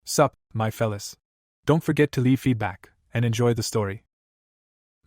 Sup, my fellas. Don't forget to leave feedback, and enjoy the story.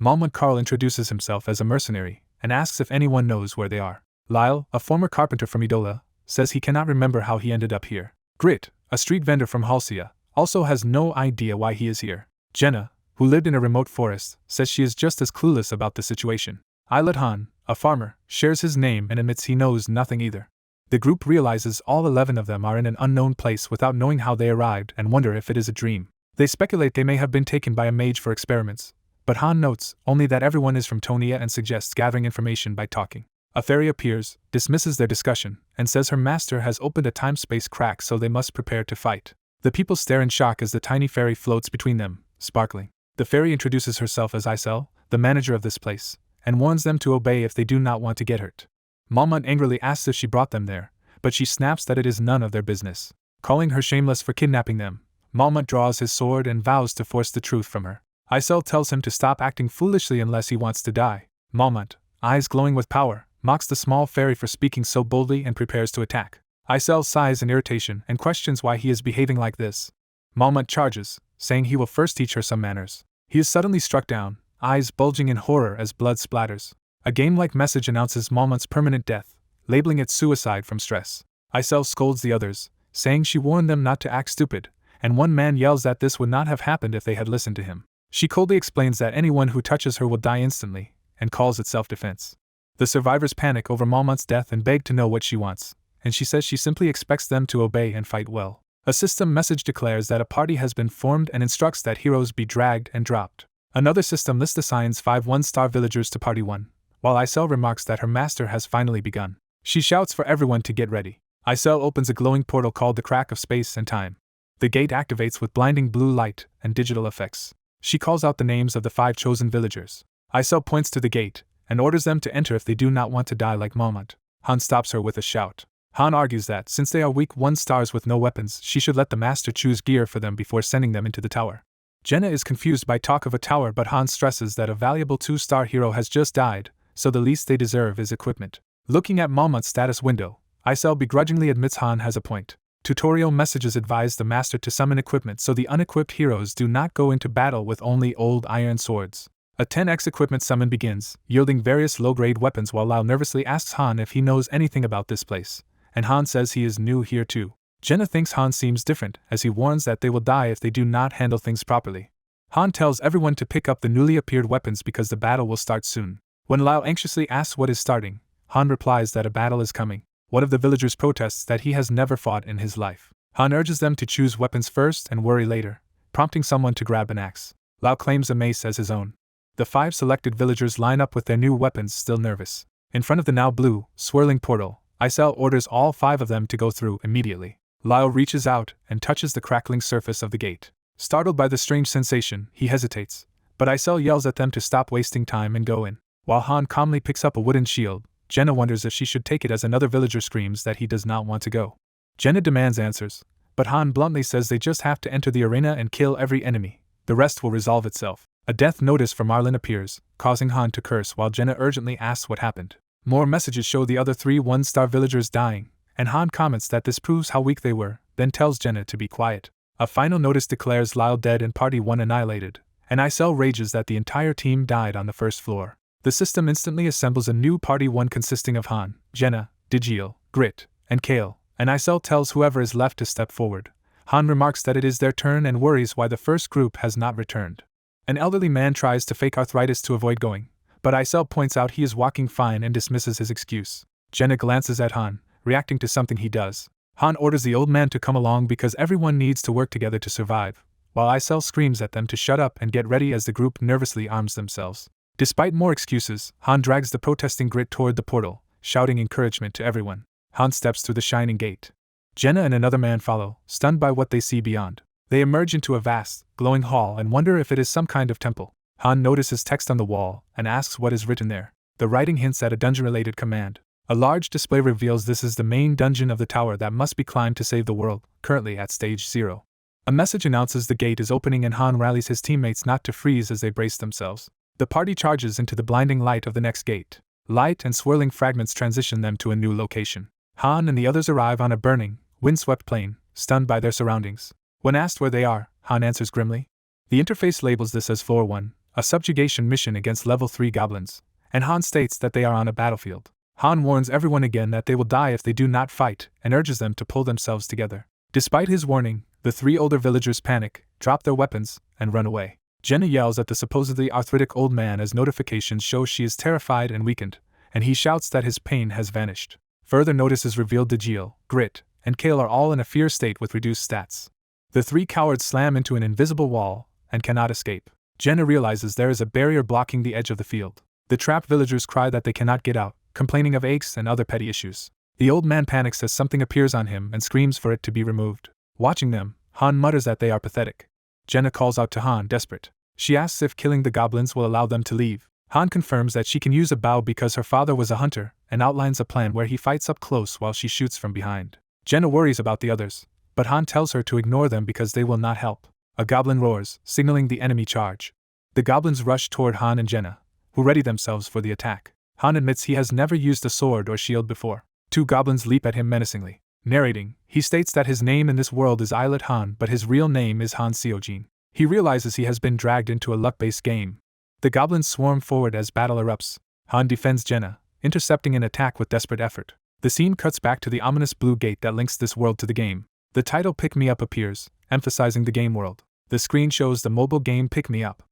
Malmut Carl introduces himself as a mercenary, and asks if anyone knows where they are. Lyle, a former carpenter from Idola, says he cannot remember how he ended up here. Grit, a street vendor from Halcia, also has no idea why he is here. Jenna, who lived in a remote forest, says she is just as clueless about the situation. Islet Han, a farmer, shares his name and admits he knows nothing either. The group realizes all 11 of them are in an unknown place without knowing how they arrived and wonder if it is a dream. They speculate they may have been taken by a mage for experiments, but Han notes only that everyone is from Tonia and suggests gathering information by talking. A fairy appears, dismisses their discussion, and says her master has opened a time-space crack so they must prepare to fight. The people stare in shock as the tiny fairy floats between them, sparkling. The fairy introduces herself as Isel, the manager of this place, and warns them to obey if they do not want to get hurt. Malmut angrily asks if she brought them there, but she snaps that it is none of their business. Calling her shameless for kidnapping them, Malmut draws his sword and vows to force the truth from her. Isel tells him to stop acting foolishly unless he wants to die. Malmut, eyes glowing with power, mocks the small fairy for speaking so boldly and prepares to attack. Isel sighs in irritation and questions why he is behaving like this. Malmut charges, saying he will first teach her some manners. He is suddenly struck down, eyes bulging in horror as blood splatters. A game-like message announces Malmut's permanent death, labeling it suicide from stress. Isel scolds the others, saying she warned them not to act stupid, and one man yells that this would not have happened if they had listened to him. She coldly explains that anyone who touches her will die instantly, and calls it self-defense. The survivors panic over Malmut's death and beg to know what she wants, and she says she simply expects them to obey and fight well. A system message declares that a party has been formed and instructs that heroes be dragged and dropped. Another system list assigns 5 one-star villagers to Party 1, while Isel remarks that her master has finally begun. She shouts for everyone to get ready. Isel opens a glowing portal called the Crack of Space and Time. The gate activates with blinding blue light and digital effects. She calls out the names of the 5 chosen villagers. Isel points to the gate and orders them to enter if they do not want to die like Malmut. Han stops her with a shout. Han argues that since they are weak 1-stars with no weapons, she should let the master choose gear for them before sending them into the tower. Jenna is confused by talk of a tower, but Han stresses that a valuable 2-star hero has just died, so the least they deserve is equipment. Looking at Malmut's status window, Isel begrudgingly admits Han has a point. Tutorial messages advise the master to summon equipment so the unequipped heroes do not go into battle with only old iron swords. A 10x equipment summon begins, yielding various low-grade weapons, while Lau nervously asks Han if he knows anything about this place, and Han says he is new here too. Jenna thinks Han seems different, as he warns that they will die if they do not handle things properly. Han tells everyone to pick up the newly appeared weapons because the battle will start soon. When Lau anxiously asks what is starting, Han replies that a battle is coming. One of the villagers protests that he has never fought in his life. Han urges them to choose weapons first and worry later, prompting someone to grab an axe. Lau claims a mace as his own. The 5 selected villagers line up with their new weapons, still nervous. In front of the now blue, swirling portal, Isel orders all 5 of them to go through immediately. Lau reaches out and touches the crackling surface of the gate. Startled by the strange sensation, he hesitates, but Isel yells at them to stop wasting time and go in. While Han calmly picks up a wooden shield, Jenna wonders if she should take it as another villager screams that he does not want to go. Jenna demands answers, but Han bluntly says they just have to enter the arena and kill every enemy. The rest will resolve itself. A death notice from Marlin appears, causing Han to curse while Jenna urgently asks what happened. More messages show the other 3 1-star villagers dying, and Han comments that this proves how weak they were, then tells Jenna to be quiet. A final notice declares Lyle dead and Party 1 annihilated, and Isel rages that the entire team died on the first floor. The system instantly assembles a new Party 1 consisting of Han, Jenna, Digil, Grit, and Kale, and Isel tells whoever is left to step forward. Han remarks that it is their turn and worries why the first group has not returned. An elderly man tries to fake arthritis to avoid going, but Isel points out he is walking fine and dismisses his excuse. Jenna glances at Han, reacting to something he does. Han orders the old man to come along because everyone needs to work together to survive, while Isel screams at them to shut up and get ready as the group nervously arms themselves. Despite more excuses, Han drags the protesting Grit toward the portal, shouting encouragement to everyone. Han steps through the shining gate. Jenna and another man follow, stunned by what they see beyond. They emerge into a vast, glowing hall and wonder if it is some kind of temple. Han notices text on the wall and asks what is written there. The writing hints at a dungeon-related command. A large display reveals this is the main dungeon of the tower that must be climbed to save the world, currently at stage 0. A message announces the gate is opening and Han rallies his teammates not to freeze as they brace themselves. The party charges into the blinding light of the next gate. Light and swirling fragments transition them to a new location. Han and the others arrive on a burning, windswept plain, stunned by their surroundings. When asked where they are, Han answers grimly. The interface labels this as Floor 1, a subjugation mission against level 3 goblins, and Han states that they are on a battlefield. Han warns everyone again that they will die if they do not fight, and urges them to pull themselves together. Despite his warning, the 3 older villagers panic, drop their weapons, and run away. Jenna yells at the supposedly arthritic old man as notifications show she is terrified and weakened, and he shouts that his pain has vanished. Further notice is revealed that Gil, Grit, and Kale are all in a fear state with reduced stats. The 3 cowards slam into an invisible wall, and cannot escape. Jenna realizes there is a barrier blocking the edge of the field. The trapped villagers cry that they cannot get out, complaining of aches and other petty issues. The old man panics as something appears on him and screams for it to be removed. Watching them, Han mutters that they are pathetic. Jenna calls out to Han, desperate. She asks if killing the goblins will allow them to leave. Han confirms that she can use a bow because her father was a hunter, and outlines a plan where he fights up close while she shoots from behind. Jenna worries about the others, but Han tells her to ignore them because they will not help. A goblin roars, signaling the enemy charge. The goblins rush toward Han and Jenna, who ready themselves for the attack. Han admits he has never used a sword or shield before. 2 goblins leap at him menacingly. Narrating, he states that his name in this world is Islet Han, but his real name is Han Seojin. He realizes he has been dragged into a luck-based game. The goblins swarm forward as battle erupts. Han defends Jenna, intercepting an attack with desperate effort. The scene cuts back to the ominous blue gate that links this world to the game. The title Pick Me Up appears, emphasizing the game world. The screen shows the mobile game Pick Me Up,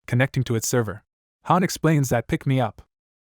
connecting to its server. Han explains that Pick Me Up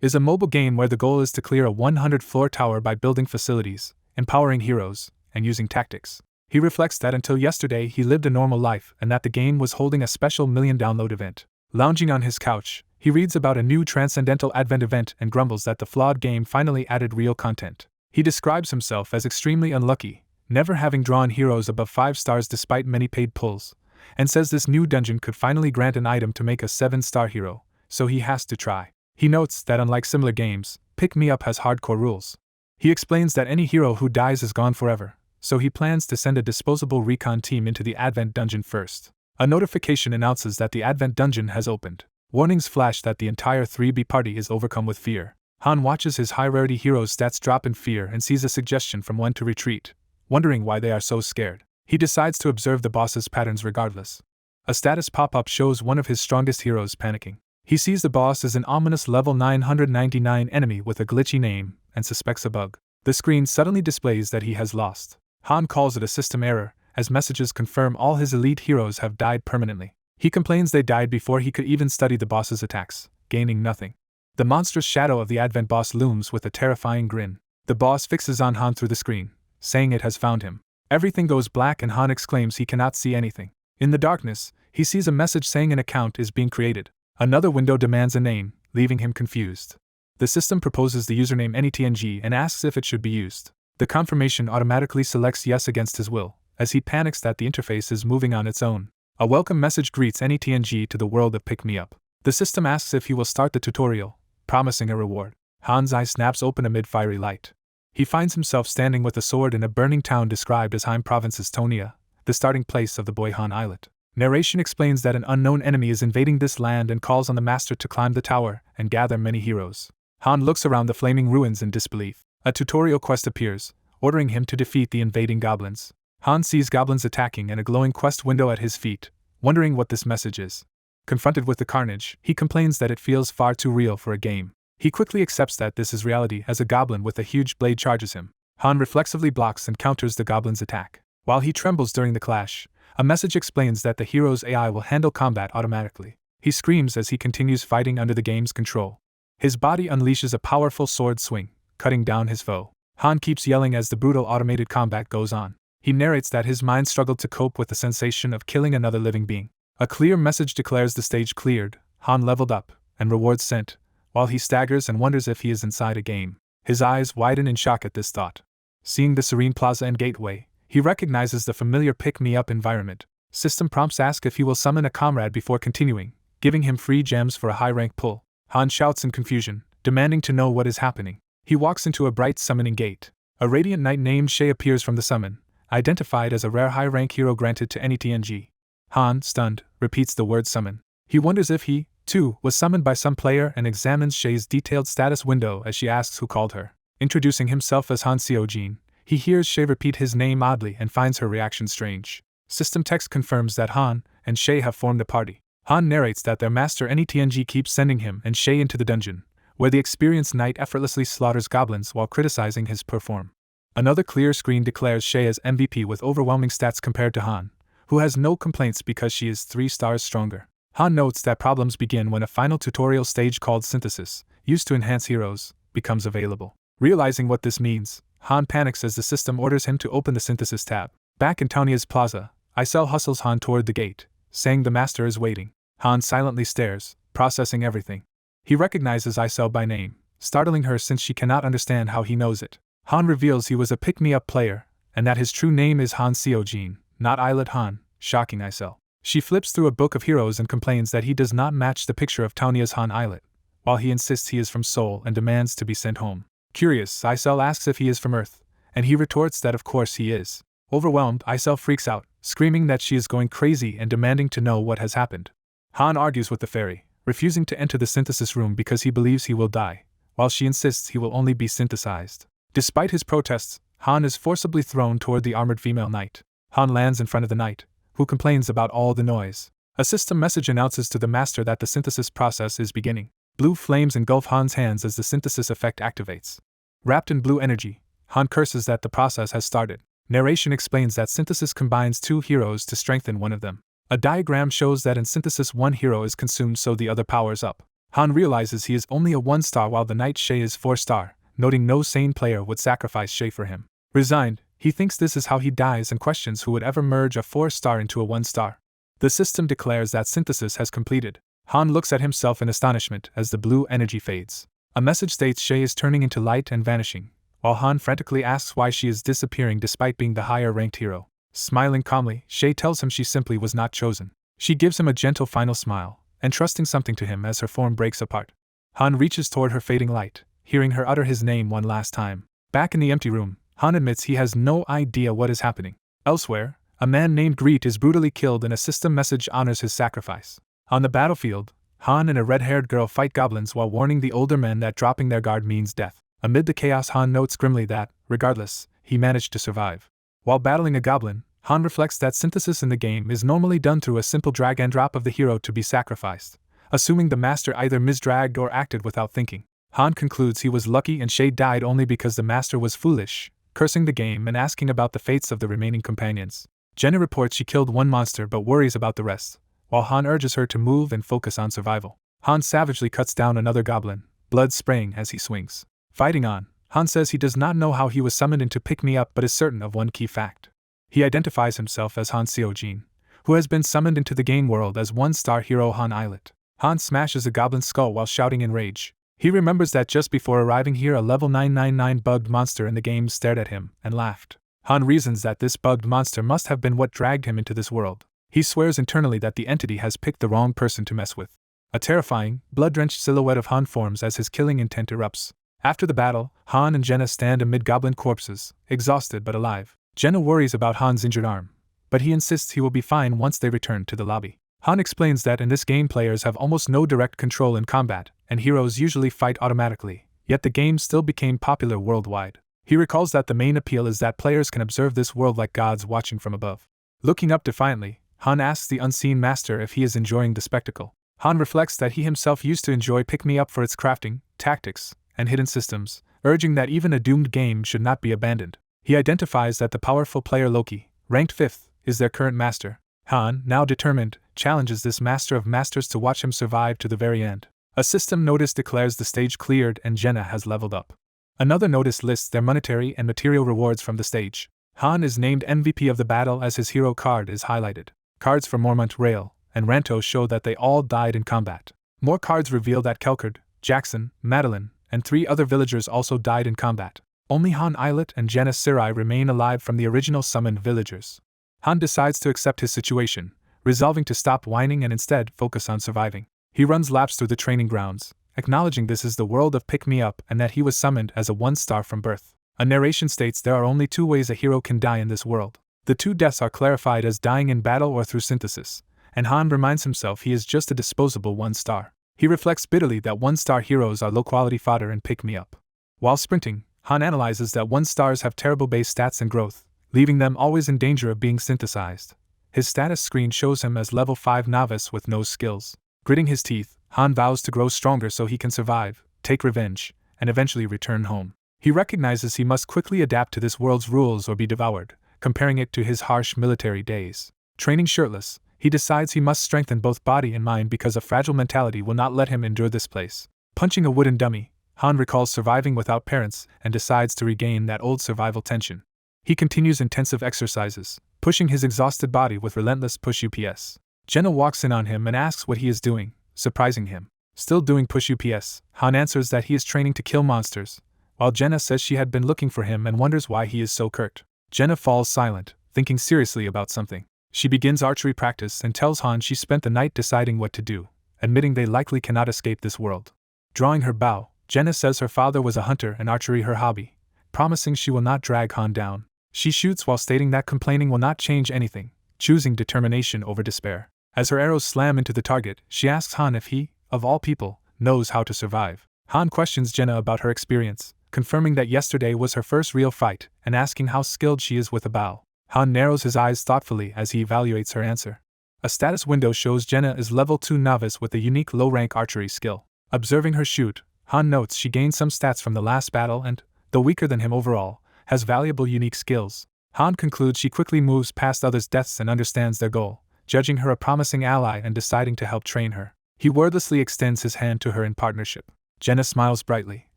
is a mobile game where the goal is to clear a 100-floor tower by building facilities, empowering heroes, and using tactics. He reflects that until yesterday he lived a normal life and that the game was holding a special million download event. Lounging on his couch, he reads about a new Transcendental Advent event and grumbles that the flawed game finally added real content. He describes himself as extremely unlucky, never having drawn heroes above 5 stars despite many paid pulls, and says this new dungeon could finally grant an item to make a 7-star hero, so he has to try. He notes that unlike similar games, Pick Me Up has hardcore rules. He explains that any hero who dies is gone forever, so he plans to send a disposable recon team into the Advent dungeon first. A notification announces that the Advent dungeon has opened. Warnings flash that the entire 3B party is overcome with fear. Han watches his high-rarity heroes' stats drop in fear and sees a suggestion from when to retreat, wondering why they are so scared. He decides to observe the boss's patterns regardless. A status pop-up shows one of his strongest heroes panicking. He sees the boss as an ominous level 999 enemy with a glitchy name, and suspects a bug. The screen suddenly displays that he has lost. Han calls it a system error, as messages confirm all his elite heroes have died permanently. He complains they died before he could even study the boss's attacks, gaining nothing. The monstrous shadow of the Advent boss looms with a terrifying grin. The boss fixes on Han through the screen, saying it has found him. Everything goes black and Han exclaims he cannot see anything. In the darkness, he sees a message saying an account is being created. Another window demands a name, leaving him confused. The system proposes the username NETNG and asks if it should be used. The confirmation automatically selects yes against his will, as he panics that the interface is moving on its own. A welcome message greets NETNG to the world of Pick Me Up. The system asks if he will start the tutorial, promising a reward. Han's eye snaps open amid fiery light. He finds himself standing with a sword in a burning town described as Heim Province's Tonia, the starting place of the Boy Han Islet. Narration explains that an unknown enemy is invading this land and calls on the master to climb the tower and gather many heroes. Han looks around the flaming ruins in disbelief. A tutorial quest appears, ordering him to defeat the invading goblins. Han sees goblins attacking and a glowing quest window at his feet, wondering what this message is. Confronted with the carnage, he complains that it feels far too real for a game. He quickly accepts that this is reality as a goblin with a huge blade charges him. Han reflexively blocks and counters the goblin's attack. While he trembles during the clash, a message explains that the hero's AI will handle combat automatically. He screams as he continues fighting under the game's control. His body unleashes a powerful sword swing, cutting down his foe. Han keeps yelling as the brutal automated combat goes on. He narrates that his mind struggled to cope with the sensation of killing another living being. A clear message declares the stage cleared, Han leveled up, and rewards sent, while he staggers and wonders if he is inside a game. His eyes widen in shock at this thought. Seeing the serene plaza and gateway, he recognizes the familiar pick-me-up environment. System prompts ask if he will summon a comrade before continuing, giving him free gems for a high-rank pull. Han shouts in confusion, demanding to know what is happening. He walks into a bright summoning gate. A radiant knight named Shay appears from the summon, identified as a rare high-rank hero granted to any TNG. Han, stunned, repeats the word summon. He wonders if he, too, was summoned by some player and examines Shay's detailed status window as she asks who called her. Introducing himself as Han Seojin, he hears Shay repeat his name oddly and finds her reaction strange. System text confirms that Han and Shay have formed a party. Han narrates that their master NETNG keeps sending him and Shay into the dungeon, where the experienced knight effortlessly slaughters goblins while criticizing his perform. Another clear screen declares Shay as MVP with overwhelming stats compared to Han, who has no complaints because she is 3 stars stronger. Han notes that problems begin when a final tutorial stage called Synthesis, used to enhance heroes, becomes available. Realizing what this means, Han panics as the system orders him to open the Synthesis tab. Back in Taunia's plaza, Isel hustles Han toward the gate, saying the master is waiting. Han silently stares, processing everything. He recognizes Isel by name, startling her since she cannot understand how he knows it. Han reveals he was a pick-me-up player, and that his true name is Han Seojin, not Islet Han, shocking Isel. She flips through a book of heroes and complains that he does not match the picture of Taunia's Han Islet, while he insists he is from Seoul and demands to be sent home. Curious, Isel asks if he is from Earth, and he retorts that of course he is. Overwhelmed, Isel freaks out, screaming that she is going crazy and demanding to know what has happened. Han argues with the fairy, refusing to enter the synthesis room because he believes he will die, while she insists he will only be synthesized. Despite his protests, Han is forcibly thrown toward the armored female knight. Han lands in front of the knight, who complains about all the noise. A system message announces to the master that the synthesis process is beginning. Blue flames engulf Han's hands as the synthesis effect activates. Wrapped in blue energy, Han curses that the process has started. Narration explains that synthesis combines 2 heroes to strengthen one of them. A diagram shows that in synthesis one hero is consumed so the other powers up. Han realizes he is only a 1-star while the knight Shay is 4-star, noting no sane player would sacrifice Shay for him. Resigned, he thinks this is how he dies and questions who would ever merge a 4-star into a 1-star. The system declares that synthesis has completed. Han looks at himself in astonishment as the blue energy fades. A message states Shay is turning into light and vanishing, while Han frantically asks why she is disappearing despite being the higher-ranked hero. Smiling calmly, Shay tells him she simply was not chosen. She gives him a gentle final smile, entrusting something to him as her form breaks apart. Han reaches toward her fading light, hearing her utter his name one last time. Back in the empty room, Han admits he has no idea what is happening. Elsewhere, a man named Greet is brutally killed and a system message honors his sacrifice. On the battlefield, Han and a red-haired girl fight goblins while warning the older men that dropping their guard means death. Amid the chaos, Han notes grimly that, regardless, he managed to survive. While battling a goblin, Han reflects that synthesis in the game is normally done through a simple drag and drop of the hero to be sacrificed, assuming the master either misdragged or acted without thinking. Han concludes he was lucky and Shay died only because the master was foolish, cursing the game and asking about the fates of the remaining companions. Jenna reports she killed one monster but worries about the rest, while Han urges her to move and focus on survival. Han savagely cuts down another goblin, blood spraying as he swings. Fighting on, Han says he does not know how he was summoned into Pick Me Up but is certain of one key fact. He identifies himself as Han Seojin, who has been summoned into the game world as 1-star hero Han Islet. Han smashes a goblin's skull while shouting in rage. He remembers that just before arriving here a level 999 bugged monster in the game stared at him and laughed. Han reasons that this bugged monster must have been what dragged him into this world. He swears internally that the entity has picked the wrong person to mess with. A terrifying, blood-drenched silhouette of Han forms as his killing intent erupts. After the battle, Han and Jenna stand amid goblin corpses, exhausted but alive. Jenna worries about Han's injured arm, but he insists he will be fine once they return to the lobby. Han explains that in this game players have almost no direct control in combat, and heroes usually fight automatically, yet the game still became popular worldwide. He recalls that the main appeal is that players can observe this world like gods watching from above. Looking up defiantly, Han asks the unseen master if he is enjoying the spectacle. Han reflects that he himself used to enjoy Pick Me Up for its crafting, tactics, and hidden systems, urging that even a doomed game should not be abandoned. He identifies that the powerful player Loki, ranked 5th, is their current master. Han, now determined, challenges this master of masters to watch him survive to the very end. A system notice declares the stage cleared and Jenna has leveled up. Another notice lists their monetary and material rewards from the stage. Han is named MVP of the battle as his hero card is highlighted. Cards for Mormont, Rail, and Ranto show that they all died in combat. More cards reveal that Kelkard, Jackson, Madeline, and 3 other villagers also died in combat. Only Han Islet and Jenna Sirai remain alive from the original summoned villagers. Han decides to accept his situation, resolving to stop whining and instead focus on surviving. He runs laps through the training grounds, acknowledging this is the world of Pick Me Up and that he was summoned as a 1-star from birth. A narration states there are only 2 ways a hero can die in this world. The 2 deaths are clarified as dying in battle or through synthesis, and Han reminds himself he is just a disposable 1-star. He reflects bitterly that 1-star heroes are low-quality fodder in Pick Me Up. While sprinting, Han analyzes that 1-stars have terrible base stats and growth, leaving them always in danger of being synthesized. His status screen shows him as level 5 novice with no skills. Gritting his teeth, Han vows to grow stronger so he can survive, take revenge, and eventually return home. He recognizes he must quickly adapt to this world's rules or be devoured, comparing it to his harsh military days. Training shirtless, he decides he must strengthen both body and mind because a fragile mentality will not let him endure this place. Punching a wooden dummy, Han recalls surviving without parents and decides to regain that old survival tension. He continues intensive exercises, pushing his exhausted body with relentless push-ups. Jenna walks in on him and asks what he is doing, surprising him. Still doing push-ups, Han answers that he is training to kill monsters, while Jenna says she had been looking for him and wonders why he is so curt. Jenna falls silent, thinking seriously about something. She begins archery practice and tells Han she spent the night deciding what to do, admitting they likely cannot escape this world. Drawing her bow, Jenna says her father was a hunter and archery her hobby, promising she will not drag Han down. She shoots while stating that complaining will not change anything, choosing determination over despair. As her arrows slam into the target, she asks Han if he, of all people, knows how to survive. Han questions Jenna about her experience, confirming that yesterday was her first real fight and asking how skilled she is with a bow. Han narrows his eyes thoughtfully as he evaluates her answer. A status window shows Jenna is level 2 novice with a unique low-rank archery skill. Observing her shoot, Han notes she gained some stats from the last battle and, though weaker than him overall, has valuable unique skills. Han concludes she quickly moves past others' deaths and understands their goal, judging her a promising ally and deciding to help train her. He wordlessly extends his hand to her in partnership. Jenna smiles brightly,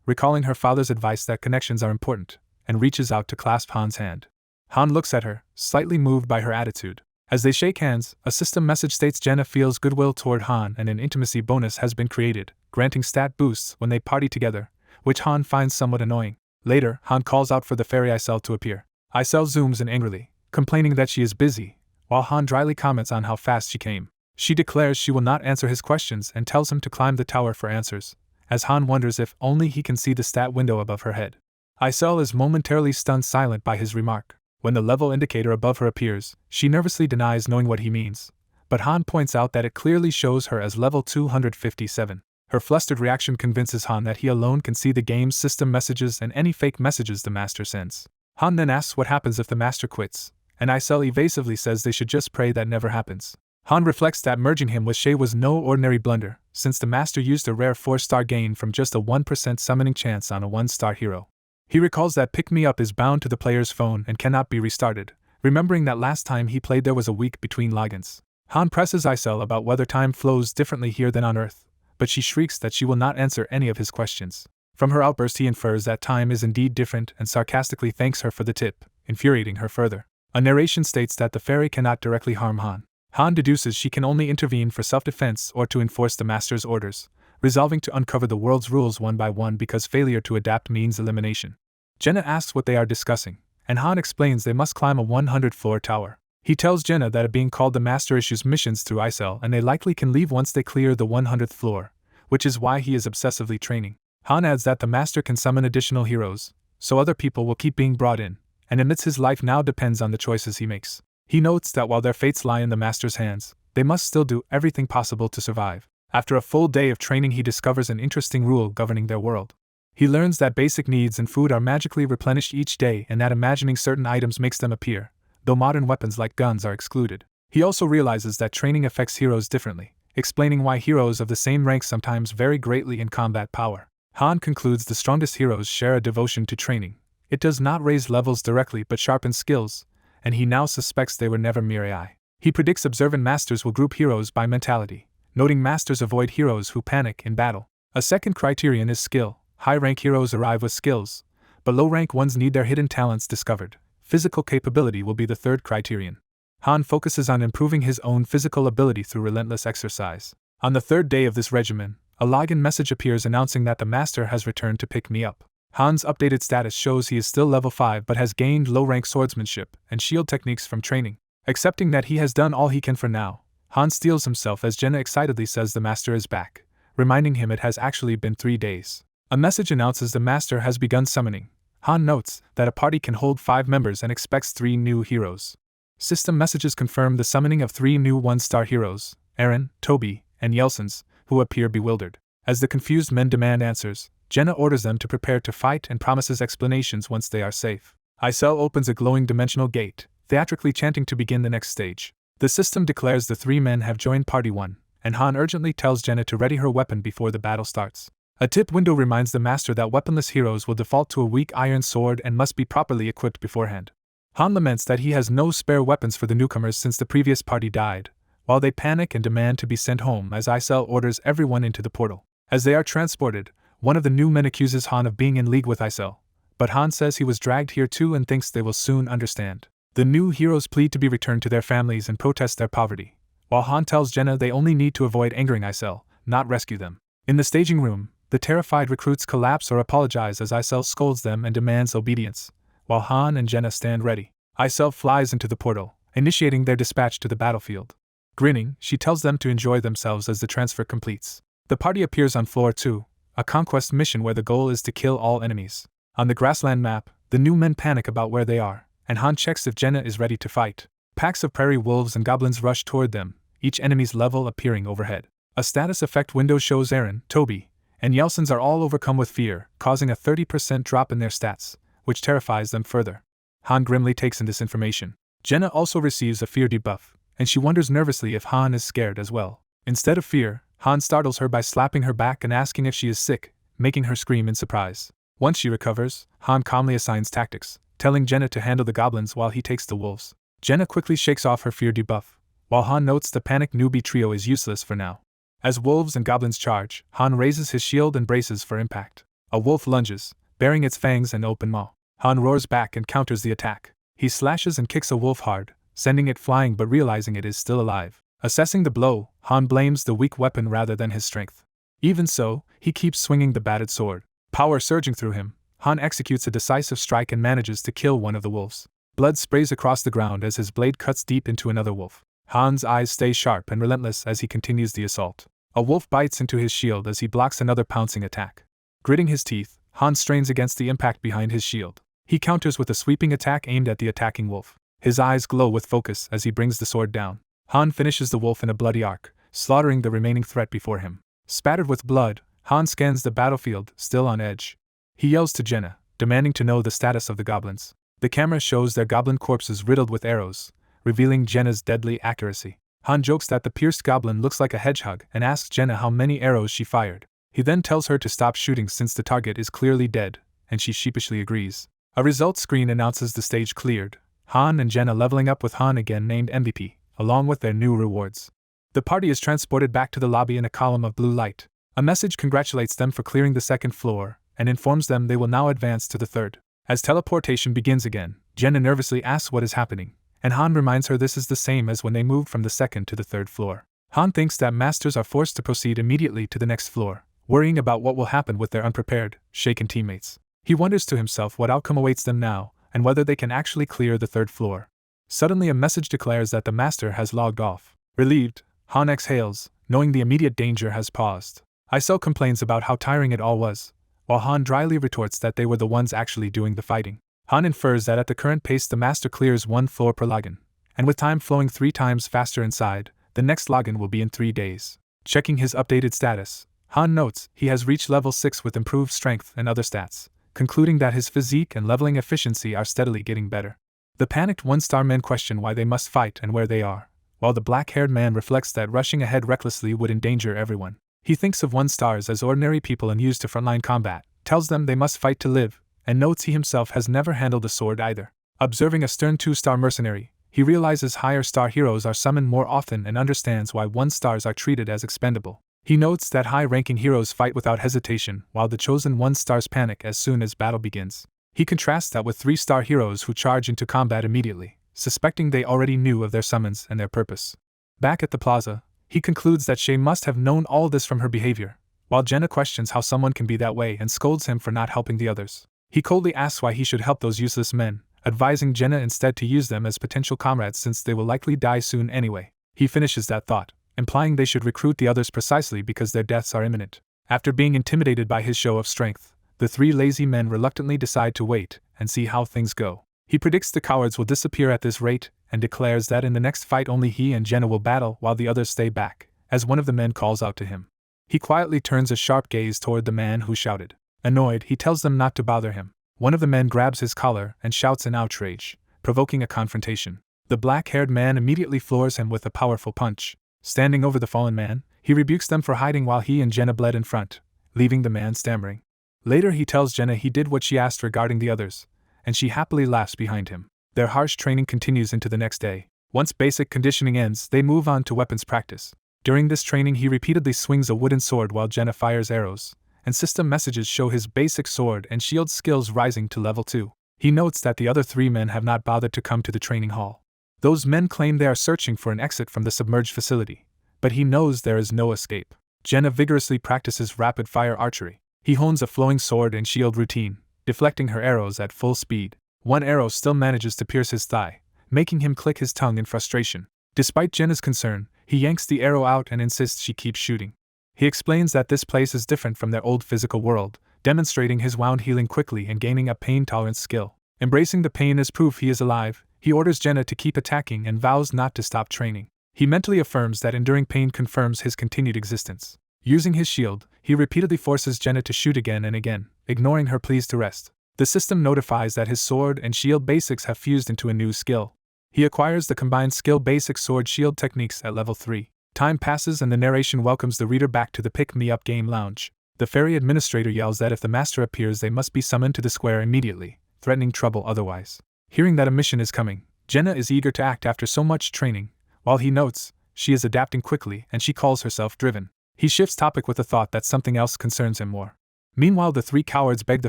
recalling her father's advice that connections are important, and reaches out to clasp Han's hand. Han looks at her, slightly moved by her attitude. As they shake hands, a system message states Jenna feels goodwill toward Han and an intimacy bonus has been created, granting stat boosts when they party together, which Han finds somewhat annoying. Later, Han calls out for the fairy Isel to appear. Isel zooms in angrily, complaining that she is busy, while Han dryly comments on how fast she came. She declares she will not answer his questions and tells him to climb the tower for answers, as Han wonders if only he can see the stat window above her head. Isel is momentarily stunned silent by his remark. When the level indicator above her appears, she nervously denies knowing what he means, but Han points out that it clearly shows her as level 257. Her flustered reaction convinces Han that he alone can see the game's system messages and any fake messages the master sends. Han then asks what happens if the master quits, and Isel evasively says they should just pray that never happens. Han reflects that merging him with Shay was no ordinary blunder, since the master used a rare 4-star gain from just a 1% summoning chance on a 1-star hero. He recalls that pick-me-up is bound to the player's phone and cannot be restarted, remembering that last time he played there was a week between logins. Han presses Isel about whether time flows differently here than on Earth, but she shrieks that she will not answer any of his questions. From her outburst he infers that time is indeed different and sarcastically thanks her for the tip, infuriating her further. A narration states that the fairy cannot directly harm Han. Han deduces she can only intervene for self-defense or to enforce the master's orders, resolving to uncover the world's rules one by one because failure to adapt means elimination. Jenna asks what they are discussing, and Han explains they must climb a 100-floor tower. He tells Jenna that a being called the Master issues missions through Isel and they likely can leave once they clear the 100th floor, which is why he is obsessively training. Han adds that the Master can summon additional heroes, so other people will keep being brought in, and admits his life now depends on the choices he makes. He notes that while their fates lie in the Master's hands, they must still do everything possible to survive. After a full day of training he discovers an interesting rule governing their world. He learns that basic needs and food are magically replenished each day and that imagining certain items makes them appear, though modern weapons like guns are excluded. He also realizes that training affects heroes differently, explaining why heroes of the same rank sometimes vary greatly in combat power. Han concludes the strongest heroes share a devotion to training. It does not raise levels directly but sharpens skills, and he now suspects they were never mere AI. He predicts observant masters will group heroes by mentality, noting masters avoid heroes who panic in battle. A second criterion is skill. High-rank heroes arrive with skills, but low-rank ones need their hidden talents discovered. Physical capability will be the third criterion. Han focuses on improving his own physical ability through relentless exercise. On the third day of this regimen, a login message appears announcing that the Master has returned to pick me up. Han's updated status shows he is still level 5 but has gained low-rank swordsmanship and shield techniques from training. Accepting that he has done all he can for now, Han steels himself as Jenna excitedly says the Master is back, reminding him it has actually been 3 days. A message announces the Master has begun summoning. Han notes that a party can hold 5 members and expects 3 new heroes. System messages confirm the summoning of 3 new 1-star heroes, Eren, Toby, and Yelsens, who appear bewildered. As the confused men demand answers, Jenna orders them to prepare to fight and promises explanations once they are safe. Isel opens a glowing dimensional gate, theatrically chanting to begin the next stage. The system declares the three men have joined Party 1, and Han urgently tells Jenna to ready her weapon before the battle starts. A tip window reminds the master that weaponless heroes will default to a weak iron sword and must be properly equipped beforehand. Han laments that he has no spare weapons for the newcomers since the previous party died, while they panic and demand to be sent home as Isel orders everyone into the portal. As they are transported, one of the new men accuses Han of being in league with Isel, but Han says he was dragged here too and thinks they will soon understand. The new heroes plead to be returned to their families and protest their poverty, while Han tells Jenna they only need to avoid angering Isel, not rescue them. In the staging room, the terrified recruits collapse or apologize as Isel scolds them and demands obedience, while Han and Jenna stand ready. Isel flies into the portal, initiating their dispatch to the battlefield. Grinning, she tells them to enjoy themselves as the transfer completes. The party appears on Floor 2, a conquest mission where the goal is to kill all enemies. On the grassland map, the new men panic about where they are, and Han checks if Jenna is ready to fight. Packs of prairie wolves and goblins rush toward them, each enemy's level appearing overhead. A status effect window shows Eren, Toby, and Yelsens are all overcome with fear, causing a 30% drop in their stats, which terrifies them further. Han grimly takes in this information. Jenna also receives a fear debuff, and she wonders nervously if Han is scared as well. Instead of fear, Han startles her by slapping her back and asking if she is sick, making her scream in surprise. Once she recovers, Han calmly assigns tactics, telling Jenna to handle the goblins while he takes the wolves. Jenna quickly shakes off her fear debuff, while Han notes the panicked newbie trio is useless for now. As wolves and goblins charge, Han raises his shield and braces for impact. A wolf lunges, baring its fangs and open maw. Han roars back and counters the attack. He slashes and kicks a wolf hard, sending it flying but realizing it is still alive. Assessing the blow, Han blames the weak weapon rather than his strength. Even so, he keeps swinging the battered sword. Power surging through him, Han executes a decisive strike and manages to kill one of the wolves. Blood sprays across the ground as his blade cuts deep into another wolf. Han's eyes stay sharp and relentless as he continues the assault. A wolf bites into his shield as he blocks another pouncing attack. Gritting his teeth, Han strains against the impact behind his shield. He counters with a sweeping attack aimed at the attacking wolf. His eyes glow with focus as he brings the sword down. Han finishes the wolf in a bloody arc, slaughtering the remaining threat before him. Spattered with blood, Han scans the battlefield, still on edge. He yells to Jenna, demanding to know the status of the goblins. The camera shows their goblin corpses riddled with arrows, revealing Jenna's deadly accuracy. Han jokes that the pierced goblin looks like a hedgehog and asks Jenna how many arrows she fired. He then tells her to stop shooting since the target is clearly dead, and she sheepishly agrees. A results screen announces the stage cleared, Han and Jenna leveling up with Han again named MVP, along with their new rewards. The party is transported back to the lobby in a column of blue light. A message congratulates them for clearing the second floor, and informs them they will now advance to the third. As teleportation begins again, Jenna nervously asks what is happening, and Han reminds her this is the same as when they moved from the second to the third floor. Han thinks that masters are forced to proceed immediately to the next floor, worrying about what will happen with their unprepared, shaken teammates. He wonders to himself what outcome awaits them now, and whether they can actually clear the third floor. Suddenly a message declares that the master has logged off. Relieved, Han exhales, knowing the immediate danger has paused. Isel complains about how tiring it all was, while Han dryly retorts that they were the ones actually doing the fighting. Han infers that at the current pace the master clears one floor per login, and with time flowing 3 times faster inside, the next login will be in 3 days. Checking his updated status, Han notes he has reached level 6 with improved strength and other stats, concluding that his physique and leveling efficiency are steadily getting better. The panicked one-star men question why they must fight and where they are, while the black-haired man reflects that rushing ahead recklessly would endanger everyone. He thinks of one-stars as ordinary people unused to frontline combat, tells them they must fight to live, and notes he himself has never handled a sword either. Observing a stern 2-star mercenary, he realizes higher-star heroes are summoned more often and understands why 1-stars are treated as expendable. He notes that high-ranking heroes fight without hesitation, while the chosen 1-stars panic as soon as battle begins. He contrasts that with 3-star heroes who charge into combat immediately, suspecting they already knew of their summons and their purpose. Back at the plaza, he concludes that Shay must have known all this from her behavior, while Jenna questions how someone can be that way and scolds him for not helping the others. He coldly asks why he should help those useless men, advising Jenna instead to use them as potential comrades since they will likely die soon anyway. He finishes that thought, implying they should recruit the others precisely because their deaths are imminent. After being intimidated by his show of strength, the 3 lazy men reluctantly decide to wait and see how things go. He predicts the cowards will disappear at this rate and declares that in the next fight only he and Jenna will battle while the others stay back, as one of the men calls out to him. He quietly turns a sharp gaze toward the man who shouted. Annoyed, he tells them not to bother him. One of the men grabs his collar and shouts in outrage, provoking a confrontation. The black-haired man immediately floors him with a powerful punch. Standing over the fallen man, he rebukes them for hiding while he and Jenna bled in front, leaving the man stammering. Later he tells Jenna he did what she asked regarding the others, and she happily laughs behind him. Their harsh training continues into the next day. Once basic conditioning ends, they move on to weapons practice. During this training he repeatedly swings a wooden sword while Jenna fires arrows, and system messages show his basic sword and shield skills rising to level 2. He notes that the other 3 men have not bothered to come to the training hall. Those men claim they are searching for an exit from the submerged facility, but he knows there is no escape. Jenna vigorously practices rapid-fire archery. He hones a flowing sword and shield routine, deflecting her arrows at full speed. One arrow still manages to pierce his thigh, making him click his tongue in frustration. Despite Jenna's concern, he yanks the arrow out and insists she keep shooting. He explains that this place is different from their old physical world, demonstrating his wound healing quickly and gaining a pain-tolerance skill. Embracing the pain as proof he is alive, he orders Jenna to keep attacking and vows not to stop training. He mentally affirms that enduring pain confirms his continued existence. Using his shield, he repeatedly forces Jenna to shoot again and again, ignoring her pleas to rest. The system notifies that his sword and shield basics have fused into a new skill. He acquires the combined skill basic sword-shield techniques at level 3. Time passes and the narration welcomes the reader back to the pick-me-up game lounge. The ferry administrator yells that if the master appears they must be summoned to the square immediately, threatening trouble otherwise. Hearing that a mission is coming, Jenna is eager to act after so much training. While he notes, she is adapting quickly and she calls herself driven. He shifts topic with the thought that something else concerns him more. Meanwhile, the 3 cowards beg the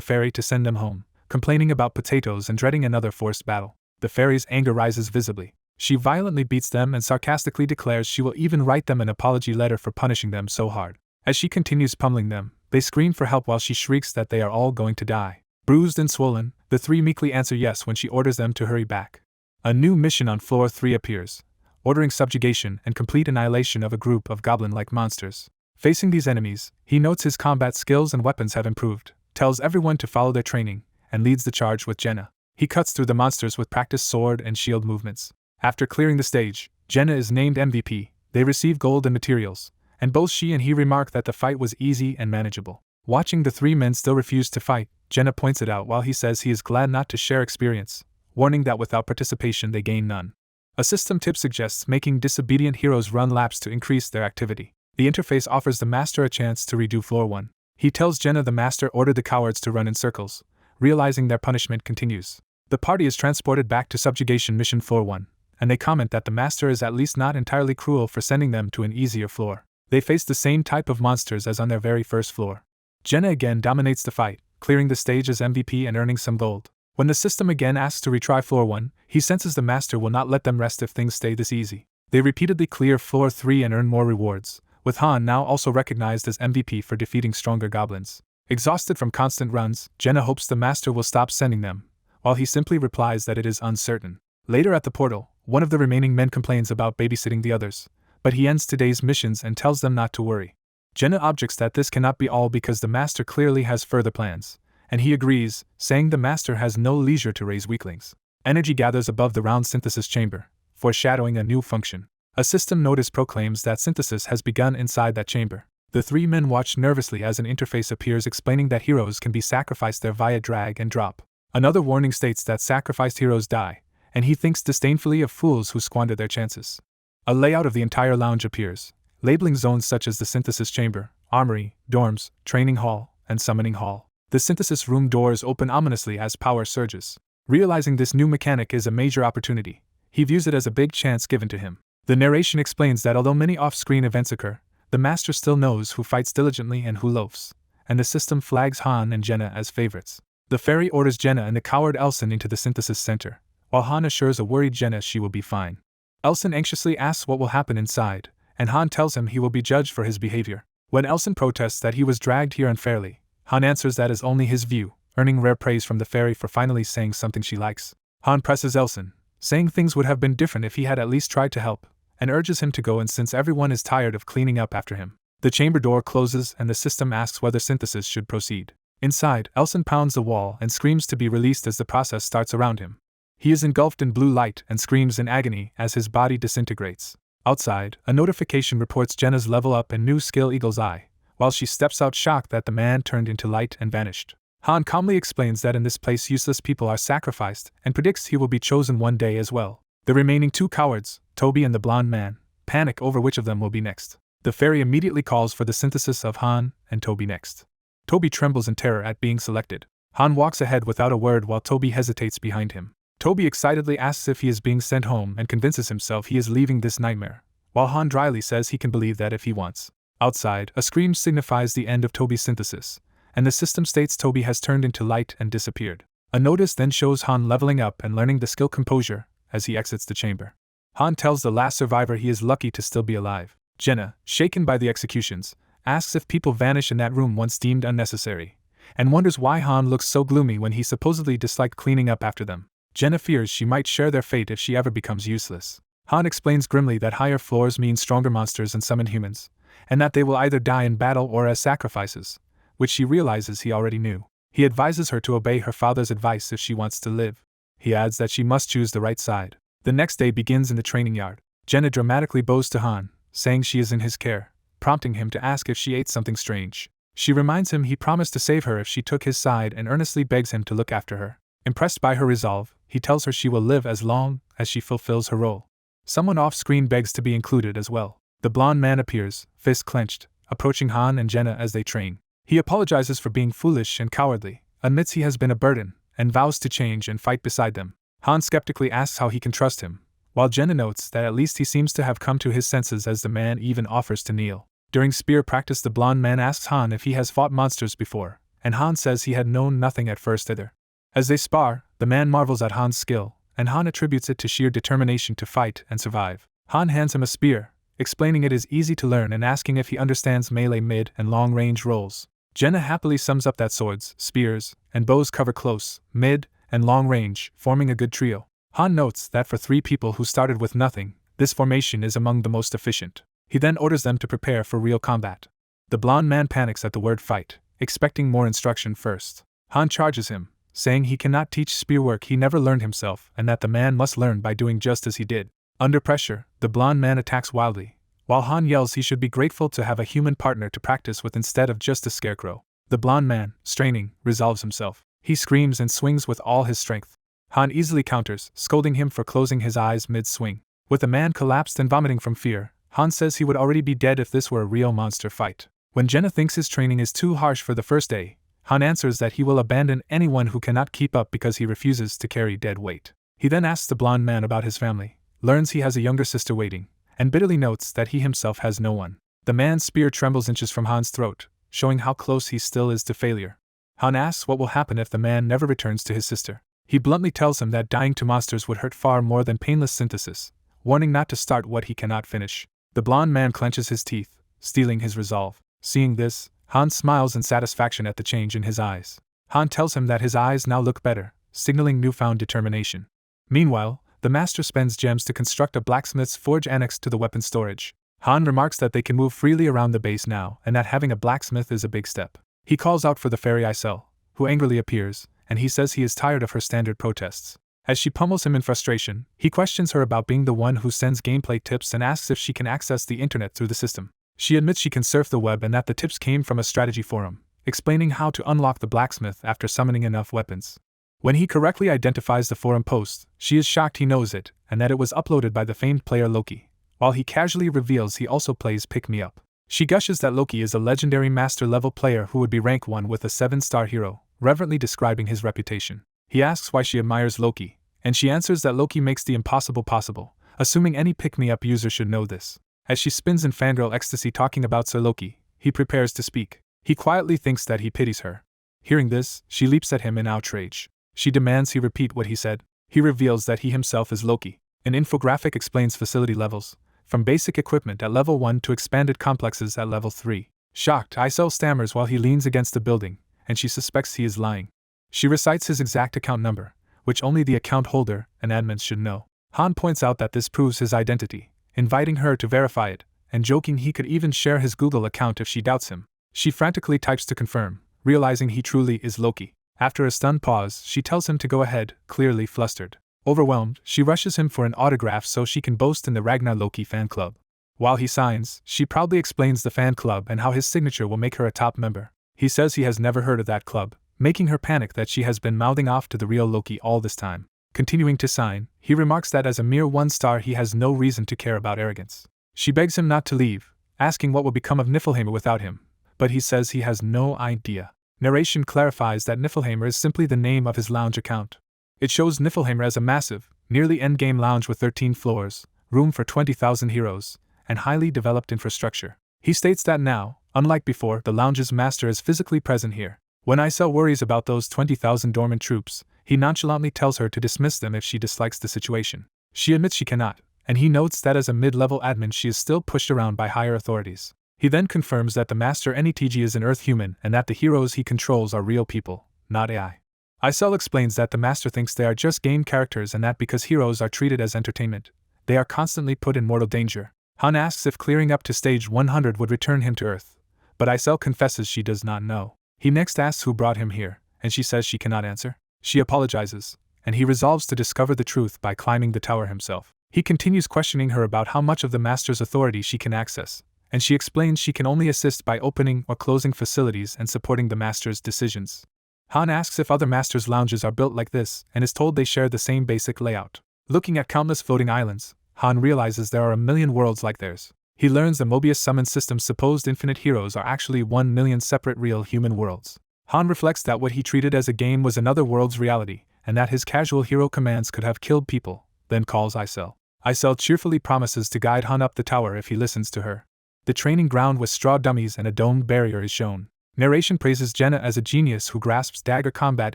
ferry to send them home, complaining about potatoes and dreading another forced battle. The ferry's anger rises visibly. She violently beats them and sarcastically declares she will even write them an apology letter for punishing them so hard. As she continues pummeling them, they scream for help while she shrieks that they are all going to die. Bruised and swollen, the 3 meekly answer yes when she orders them to hurry back. A new mission on floor 3 appears, ordering subjugation and complete annihilation of a group of goblin-like monsters. Facing these enemies, he notes his combat skills and weapons have improved, tells everyone to follow their training, and leads the charge with Jenna. He cuts through the monsters with practiced sword and shield movements. After clearing the stage, Jenna is named MVP. They receive gold and materials, and both she and he remark that the fight was easy and manageable. Watching the 3 men still refuse to fight, Jenna points it out while he says he is glad not to share experience, warning that without participation they gain none. A system tip suggests making disobedient heroes run laps to increase their activity. The interface offers the master a chance to redo floor 1. He tells Jenna the master ordered the cowards to run in circles, realizing their punishment continues. The party is transported back to subjugation mission floor 1, and they comment that the master is at least not entirely cruel for sending them to an easier floor. They face the same type of monsters as on their very first floor. Jenna again dominates the fight, clearing the stage as MVP and earning some gold. When the system again asks to retry floor 1, he senses the master will not let them rest if things stay this easy. They repeatedly clear floor 3 and earn more rewards, with Han now also recognized as MVP for defeating stronger goblins. Exhausted from constant runs, Jenna hopes the master will stop sending them, while he simply replies that it is uncertain. Later at the portal, one of the remaining men complains about babysitting the others, but he ends today's missions and tells them not to worry. Jenna objects that this cannot be all because the master clearly has further plans, and he agrees, saying the master has no leisure to raise weaklings. Energy gathers above the round synthesis chamber, foreshadowing a new function. A system notice proclaims that synthesis has begun inside that chamber. The 3 men watch nervously as an interface appears explaining that heroes can be sacrificed there via drag and drop. Another warning states that sacrificed heroes die, and he thinks disdainfully of fools who squander their chances. A layout of the entire lounge appears, labeling zones such as the synthesis chamber, armory, dorms, training hall, and summoning hall. The synthesis room doors open ominously as power surges. Realizing this new mechanic is a major opportunity, he views it as a big chance given to him. The narration explains that although many off-screen events occur, the master still knows who fights diligently and who loafs, and the system flags Han and Jenna as favorites. The ferry orders Jenna and the coward Elson into the synthesis center, while Han assures a worried Jenna she will be fine. Elson anxiously asks what will happen inside, and Han tells him he will be judged for his behavior. When Elson protests that he was dragged here unfairly, Han answers that is only his view, earning rare praise from the fairy for finally saying something she likes. Han presses Elson, saying things would have been different if he had at least tried to help, and urges him to go in since everyone is tired of cleaning up after him. The chamber door closes and the system asks whether synthesis should proceed. Inside, Elson pounds the wall and screams to be released as the process starts around him. He is engulfed in blue light and screams in agony as his body disintegrates. Outside, a notification reports Jenna's level up and new skill Eagle's Eye, while she steps out shocked that the man turned into light and vanished. Han calmly explains that in this place useless people are sacrificed and predicts he will be chosen one day as well. The remaining two cowards, Toby and the blonde man, panic over which of them will be next. The fairy immediately calls for the synthesis of Han and Toby next. Toby trembles in terror at being selected. Han walks ahead without a word while Toby hesitates behind him. Toby excitedly asks if he is being sent home and convinces himself he is leaving this nightmare, while Han dryly says he can believe that if he wants. Outside, a scream signifies the end of Toby's synthesis, and the system states Toby has turned into light and disappeared. A notice then shows Han leveling up and learning the skill composure as he exits the chamber. Han tells the last survivor he is lucky to still be alive. Jenna, shaken by the executions, asks if people vanish in that room once deemed unnecessary, and wonders why Han looks so gloomy when he supposedly disliked cleaning up after them. Jenna fears she might share their fate if she ever becomes useless. Han explains grimly that higher floors mean stronger monsters and summon humans, and that they will either die in battle or as sacrifices, which she realizes he already knew. He advises her to obey her father's advice if she wants to live. He adds that she must choose the right side. The next day begins in the training yard. Jenna dramatically bows to Han, saying she is in his care, prompting him to ask if she ate something strange. She reminds him he promised to save her if she took his side and earnestly begs him to look after her. Impressed by her resolve, he tells her she will live as long as she fulfills her role. Someone off-screen begs to be included as well. The blonde man appears, fist clenched, approaching Han and Jenna as they train. He apologizes for being foolish and cowardly, admits he has been a burden, and vows to change and fight beside them. Han skeptically asks how he can trust him, while Jenna notes that at least he seems to have come to his senses as the man even offers to kneel. During spear practice, the blonde man asks Han if he has fought monsters before, and Han says he had known nothing at first either. As they spar, the man marvels at Han's skill, and Han attributes it to sheer determination to fight and survive. Han hands him a spear, explaining it is easy to learn and asking if he understands melee mid and long-range roles. Jenna happily sums up that swords, spears, and bows cover close, mid, and long range, forming a good trio. Han notes that for three people who started with nothing, this formation is among the most efficient. He then orders them to prepare for real combat. The blonde man panics at the word fight, expecting more instruction first. Han charges him, saying he cannot teach spear work he never learned himself and that the man must learn by doing just as he did. Under pressure, the blonde man attacks wildly, while Han yells he should be grateful to have a human partner to practice with instead of just a scarecrow. The blonde man, straining, resolves himself. He screams and swings with all his strength. Han easily counters, scolding him for closing his eyes mid-swing. With the man collapsed and vomiting from fear, Han says he would already be dead if this were a real monster fight. When Jenna thinks his training is too harsh for the first day, Han answers that he will abandon anyone who cannot keep up because he refuses to carry dead weight. He then asks the blonde man about his family, learns he has a younger sister waiting, and bitterly notes that he himself has no one. The man's spear trembles inches from Han's throat, showing how close he still is to failure. Han asks what will happen if the man never returns to his sister. He bluntly tells him that dying to monsters would hurt far more than painless synthesis, warning not to start what he cannot finish. The blonde man clenches his teeth, stealing his resolve. Seeing this, Han smiles in satisfaction at the change in his eyes. Han tells him that his eyes now look better, signaling newfound determination. Meanwhile, the master spends gems to construct a blacksmith's forge annexed to the weapon storage. Han remarks that they can move freely around the base now and that having a blacksmith is a big step. He calls out for the fairy Isel, who angrily appears, and he says he is tired of her standard protests. As she pummels him in frustration, he questions her about being the one who sends gameplay tips and asks if she can access the internet through the system. She admits she can surf the web and that the tips came from a strategy forum, explaining how to unlock the blacksmith after summoning enough weapons. When he correctly identifies the forum post, she is shocked he knows it, and that it was uploaded by the famed player Loki, while he casually reveals he also plays Pick Me Up. She gushes that Loki is a legendary master-level player who would be rank 1 with a 7-star hero, reverently describing his reputation. He asks why she admires Loki, and she answers that Loki makes the impossible possible, assuming any Pick Me Up user should know this. As she spins in fangirl ecstasy talking about Sir Loki, he prepares to speak. He quietly thinks that he pities her. Hearing this, she leaps at him in outrage. She demands he repeat what he said. He reveals that he himself is Loki. An infographic explains facility levels, from basic equipment at level 1 to expanded complexes at level 3. Shocked, Isel stammers while he leans against the building, and she suspects he is lying. She recites his exact account number, which only the account holder and admins should know. Han points out that this proves his identity, inviting her to verify it, and joking he could even share his Google account if she doubts him. She frantically types to confirm, realizing he truly is Loki. After a stunned pause, she tells him to go ahead, clearly flustered. Overwhelmed, she rushes him for an autograph so she can boast in the Ragnar Loki fan club. While he signs, she proudly explains the fan club and how his signature will make her a top member. He says he has never heard of that club, making her panic that she has been mouthing off to the real Loki all this time. Continuing to sign, he remarks that as a mere 1 star he has no reason to care about arrogance. She begs him not to leave, asking what will become of Niflheimer without him, but he says he has no idea. Narration clarifies that Niflheimer is simply the name of his lounge account. It shows Niflheimer as a massive, nearly endgame lounge with 13 floors, room for 20,000 heroes, and highly developed infrastructure. He states that now, unlike before, the lounge's master is physically present here. When Isel worries about those 20,000 dormant troops, he nonchalantly tells her to dismiss them if she dislikes the situation. She admits she cannot, and he notes that as a mid-level admin she is still pushed around by higher authorities. He then confirms that the master NETG is an Earth human and that the heroes he controls are real people, not AI. Isel explains that the master thinks they are just game characters and that because heroes are treated as entertainment, they are constantly put in mortal danger. Han asks if clearing up to stage 100 would return him to Earth, but Isel confesses she does not know. He next asks who brought him here, and she says she cannot answer. She apologizes, and he resolves to discover the truth by climbing the tower himself. He continues questioning her about how much of the master's authority she can access, and she explains she can only assist by opening or closing facilities and supporting the master's decisions. Han asks if other masters' lounges are built like this, and is told they share the same basic layout. Looking at countless floating islands, Han realizes there are a million worlds like theirs. He learns the Mobius summon system's supposed infinite heroes are actually 1 million separate real human worlds. Han reflects that what he treated as a game was another world's reality, and that his casual hero commands could have killed people, then calls Isel. Isel cheerfully promises to guide Han up the tower if he listens to her. The training ground with straw dummies and a domed barrier is shown. Narration praises Jenna as a genius who grasps dagger combat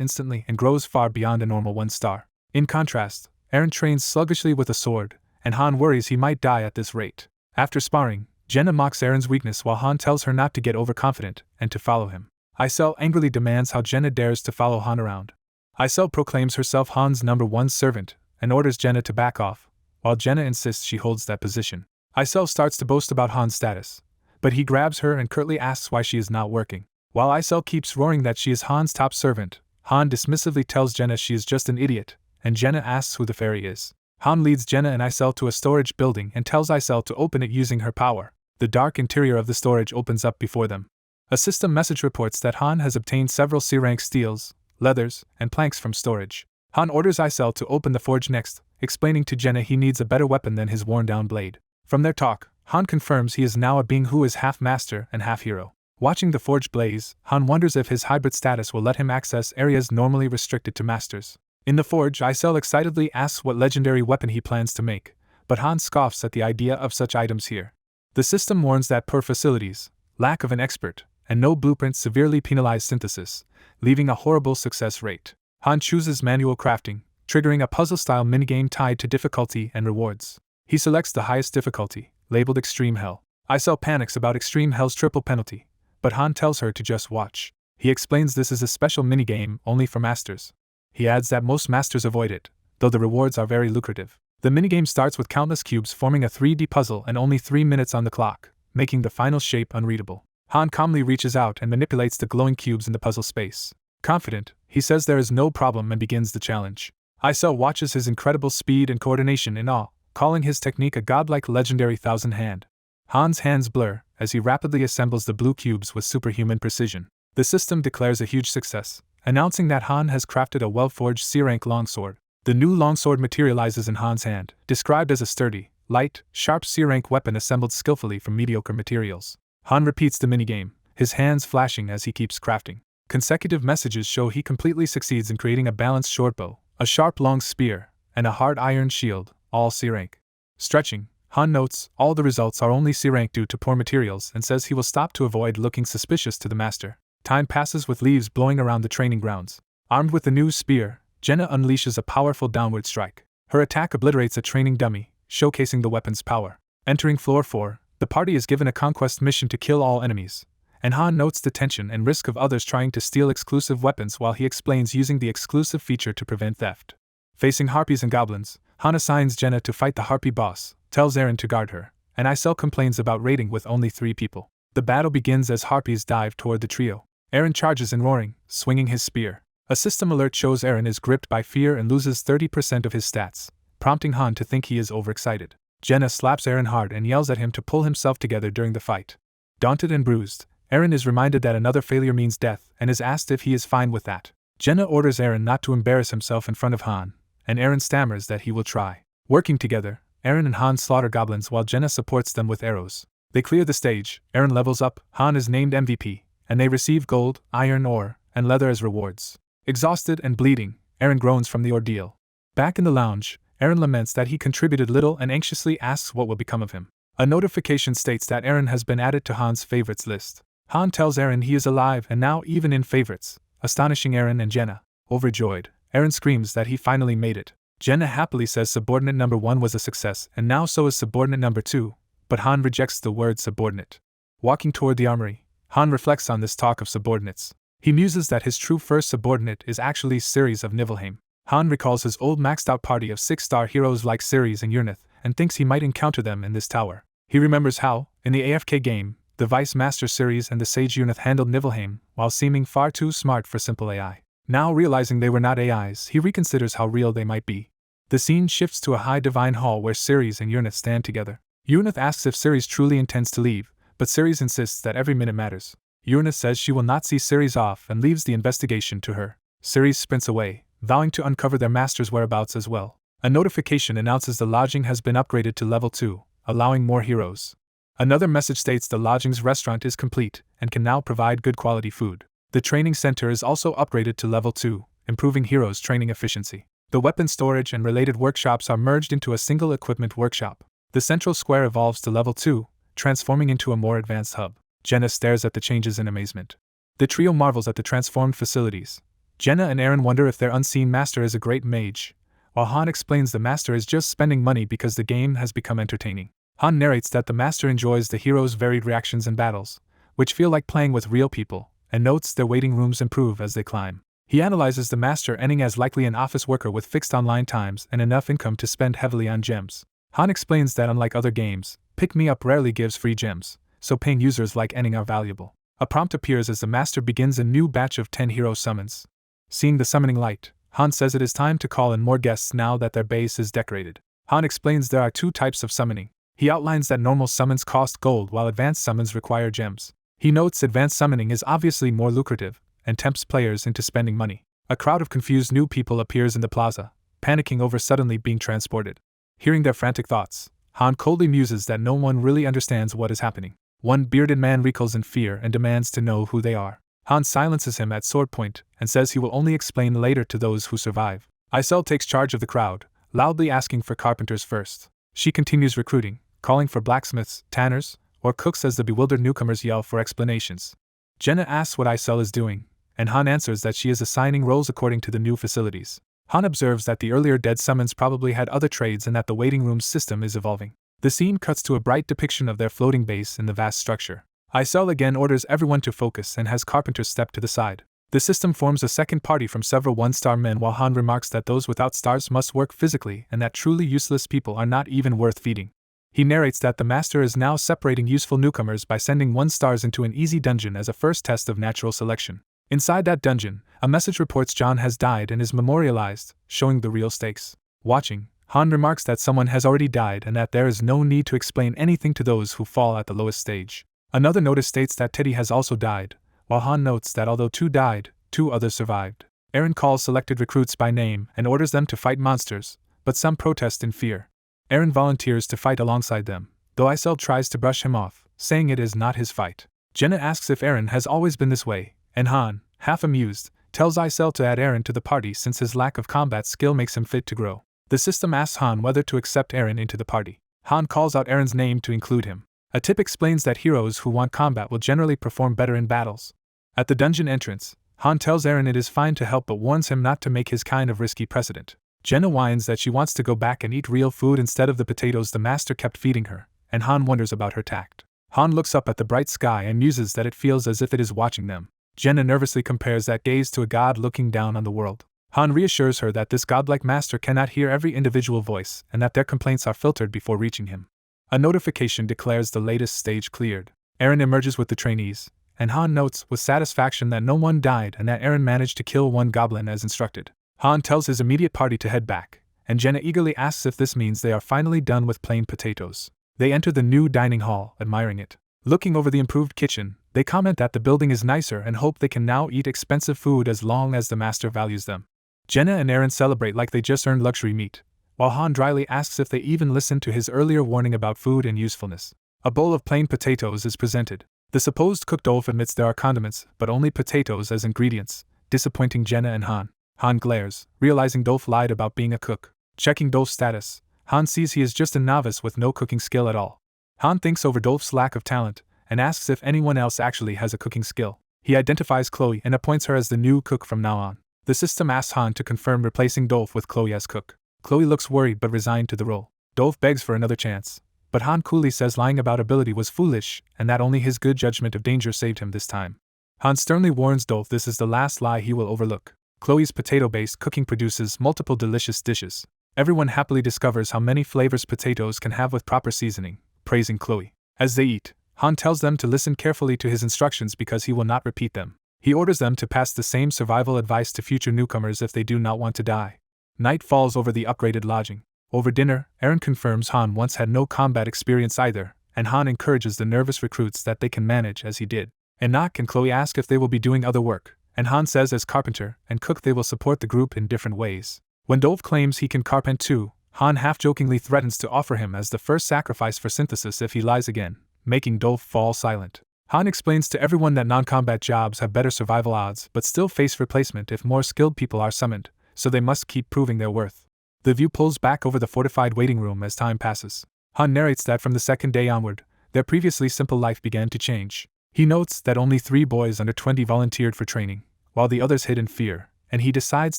instantly and grows far beyond a normal 1-star. In contrast, Eren trains sluggishly with a sword, and Han worries he might die at this rate. After sparring, Jenna mocks Eren's weakness while Han tells her not to get overconfident and to follow him. Isel angrily demands how Jenna dares to follow Han around. Isel proclaims herself Han's #1 servant and orders Jenna to back off, while Jenna insists she holds that position. Isel starts to boast about Han's status, but he grabs her and curtly asks why she is not working. While Isel keeps roaring that she is Han's top servant, Han dismissively tells Jenna she is just an idiot, and Jenna asks who the fairy is. Han leads Jenna and Isel to a storage building and tells Isel to open it using her power. The dark interior of the storage opens up before them. A system message reports that Han has obtained several C-rank steels, leathers, and planks from storage. Han orders Isel to open the forge next, explaining to Jenna he needs a better weapon than his worn-down blade. From their talk, Han confirms he is now a being who is half master and half hero. Watching the forge blaze, Han wonders if his hybrid status will let him access areas normally restricted to masters. In the forge, Isel excitedly asks what legendary weapon he plans to make, but Han scoffs at the idea of such items here. The system warns that poor facilities, lack of an expert, and no blueprint severely penalize synthesis, leaving a horrible success rate. Han chooses manual crafting, triggering a puzzle-style minigame tied to difficulty and rewards. He selects the highest difficulty, labeled Extreme Hell. Isel panics about Extreme Hell's triple penalty, but Han tells her to just watch. He explains this is a special minigame only for masters. He adds that most masters avoid it, though the rewards are very lucrative. The minigame starts with countless cubes forming a 3D puzzle and only 3 minutes on the clock, making the final shape unreadable. Han calmly reaches out and manipulates the glowing cubes in the puzzle space. Confident, he says there is no problem and begins the challenge. Isel watches his incredible speed and coordination in awe, calling his technique a godlike legendary thousand hand. Han's hands blur as he rapidly assembles the blue cubes with superhuman precision. The system declares a huge success, announcing that Han has crafted a well-forged C-rank longsword. The new longsword materializes in Han's hand, described as a sturdy, light, sharp C-rank weapon assembled skillfully from mediocre materials. Han repeats the minigame, his hands flashing as he keeps crafting. Consecutive messages show he completely succeeds in creating a balanced shortbow, a sharp long spear, and a hard iron shield, all C-rank. Stretching, Han notes all the results are only C-rank due to poor materials and says he will stop to avoid looking suspicious to the master. Time passes with leaves blowing around the training grounds. Armed with the new spear, Jenna unleashes a powerful downward strike. Her attack obliterates a training dummy, showcasing the weapon's power. Entering floor 4, the party is given a conquest mission to kill all enemies, and Han notes the tension and risk of others trying to steal exclusive weapons while he explains using the exclusive feature to prevent theft. Facing harpies and goblins, Han assigns Jenna to fight the harpy boss, tells Eren to guard her, and Isel complains about raiding with only 3 people. The battle begins as harpies dive toward the trio. Eren charges in roaring, swinging his spear. A system alert shows Eren is gripped by fear and loses 30% of his stats, prompting Han to think he is overexcited. Jenna slaps Eren hard and yells at him to pull himself together during the fight. Daunted and bruised, Eren is reminded that another failure means death and is asked if he is fine with that. Jenna orders Eren not to embarrass himself in front of Han, and Eren stammers that he will try. Working together, Eren and Han slaughter goblins while Jenna supports them with arrows. They clear the stage, Eren levels up, Han is named MVP, and they receive gold, iron ore, and leather as rewards. Exhausted and bleeding, Eren groans from the ordeal. Back in the lounge, Eren laments that he contributed little and anxiously asks what will become of him. A notification states that Eren has been added to Han's favorites list. Han tells Eren he is alive and now even in favorites, astonishing Eren and Jenna. Overjoyed, Eren screams that he finally made it. Jenna happily says subordinate number 1 was a success and now so is subordinate number 2, but Han rejects the word subordinate. Walking toward the armory, Han reflects on this talk of subordinates. He muses that his true first subordinate is actually Ceres of Niflheim. Han recalls his old maxed-out party of 6-star heroes like Ceres and Urnith, and thinks he might encounter them in this tower. He remembers how, in the AFK game, the Vice Master Ceres and the Sage Urnith handled Niflheim while seeming far too smart for simple AI. Now realizing they were not AIs, he reconsiders how real they might be. The scene shifts to a high divine hall where Ceres and Urnith stand together. Urnith asks if Ceres truly intends to leave, but Ceres insists that every minute matters. Urnith says she will not see Ceres off and leaves the investigation to her. Ceres sprints away, vowing to uncover their master's whereabouts as well. A notification announces the lodging has been upgraded to level 2, allowing more heroes. Another message states the lodging's restaurant is complete and can now provide good quality food. The training center is also upgraded to level 2, improving heroes' training efficiency. The weapon storage and related workshops are merged into a single equipment workshop. The central square evolves to level 2, transforming into a more advanced hub. Jenna stares at the changes in amazement. The trio marvels at the transformed facilities. Jenna and Eren wonder if their unseen master is a great mage, while Han explains the master is just spending money because the game has become entertaining. Han narrates that the master enjoys the heroes' varied reactions in battles, which feel like playing with real people, and notes their waiting rooms improve as they climb. He analyzes the master ending as likely an office worker with fixed online times and enough income to spend heavily on gems. Han explains that unlike other games, Pick Me Up rarely gives free gems, so paying users like Enning are valuable. A prompt appears as the master begins a new batch of 10 hero summons. Seeing the summoning light, Han says it is time to call in more guests now that their base is decorated. Han explains there are 2 types of summoning. He outlines that normal summons cost gold while advanced summons require gems. He notes advanced summoning is obviously more lucrative, and tempts players into spending money. A crowd of confused new people appears in the plaza, panicking over suddenly being transported. Hearing their frantic thoughts, Han coldly muses that no one really understands what is happening. One bearded man recoils in fear and demands to know who they are. Han silences him at sword point and says he will only explain later to those who survive. Isel takes charge of the crowd, loudly asking for carpenters first. She continues recruiting, calling for blacksmiths, tanners, or cooks as the bewildered newcomers yell for explanations. Jenna asks what Isel is doing, and Han answers that she is assigning roles according to the new facilities. Han observes that the earlier dead summons probably had other trades and that the waiting room system is evolving. The scene cuts to a bright depiction of their floating base in the vast structure. Isel again orders everyone to focus and has carpenters step to the side. The system forms a second party from several 1-star men while Han remarks that those without stars must work physically and that truly useless people are not even worth feeding. He narrates that the master is now separating useful newcomers by sending 1-stars into an easy dungeon as a first test of natural selection. Inside that dungeon, a message reports John has died and is memorialized, showing the real stakes. Watching, Han remarks that someone has already died and that there is no need to explain anything to those who fall at the lowest stage. Another notice states that Teddy has also died, while Han notes that although 2 died, 2 others survived. Eren calls selected recruits by name and orders them to fight monsters, but some protest in fear. Eren volunteers to fight alongside them, though Isel tries to brush him off, saying it is not his fight. Jenna asks if Eren has always been this way, and Han, half amused, tells Isel to add Eren to the party since his lack of combat skill makes him fit to grow. The system asks Han whether to accept Eren into the party. Han calls out Eren's name to include him. A tip explains that heroes who want combat will generally perform better in battles. At the dungeon entrance, Han tells Eren it is fine to help but warns him not to make his kind of risky precedent. Jenna whines that she wants to go back and eat real food instead of the potatoes the master kept feeding her, and Han wonders about her tact. Han looks up at the bright sky and muses that it feels as if it is watching them. Jenna nervously compares that gaze to a god looking down on the world. Han reassures her that this godlike master cannot hear every individual voice and that their complaints are filtered before reaching him. A notification declares the latest stage cleared. Eren emerges with the trainees, and Han notes with satisfaction that no one died and that Eren managed to kill 1 goblin as instructed. Han tells his immediate party to head back, and Jenna eagerly asks if this means they are finally done with plain potatoes. They enter the new dining hall, admiring it. Looking over the improved kitchen, they comment that the building is nicer and hope they can now eat expensive food as long as the master values them. Jenna and Aaron celebrate like they just earned luxury meat, while Han dryly asks if they even listened to his earlier warning about food and usefulness. A bowl of plain potatoes is presented. The supposed cook Dolph admits there are condiments, but only potatoes as ingredients, disappointing Jenna and Han. Han glares, realizing Dolph lied about being a cook. Checking Dolph's status, Han sees he is just a novice with no cooking skill at all. Han thinks over Dolph's lack of talent, and asks if anyone else actually has a cooking skill. He identifies Chloe and appoints her as the new cook from now on. The system asks Han to confirm replacing Dolph with Chloe as cook. Chloe looks worried but resigned to the role. Dolph begs for another chance, but Han coolly says lying about ability was foolish and that only his good judgment of danger saved him this time. Han sternly warns Dolph this is the last lie he will overlook. Chloe's potato-based cooking produces multiple delicious dishes. Everyone happily discovers how many flavors potatoes can have with proper seasoning, praising Chloe. As they eat, Han tells them to listen carefully to his instructions because he will not repeat them. He orders them to pass the same survival advice to future newcomers if they do not want to die. Night falls over the upgraded lodging. Over dinner, Aaron confirms Han once had no combat experience either, and Han encourages the nervous recruits that they can manage as he did. Enoch and Chloe ask if they will be doing other work, and Han says as carpenter and cook they will support the group in different ways. When Dolph claims he can carpent too, Han half-jokingly threatens to offer him as the first sacrifice for synthesis if he lies again, making Dolph fall silent. Han explains to everyone that non-combat jobs have better survival odds but still face replacement if more skilled people are summoned, so they must keep proving their worth. The view pulls back over the fortified waiting room as time passes. Han narrates that from the second day onward, their previously simple life began to change. He notes that only 3 boys under 20 volunteered for training, while the others hid in fear, and he decides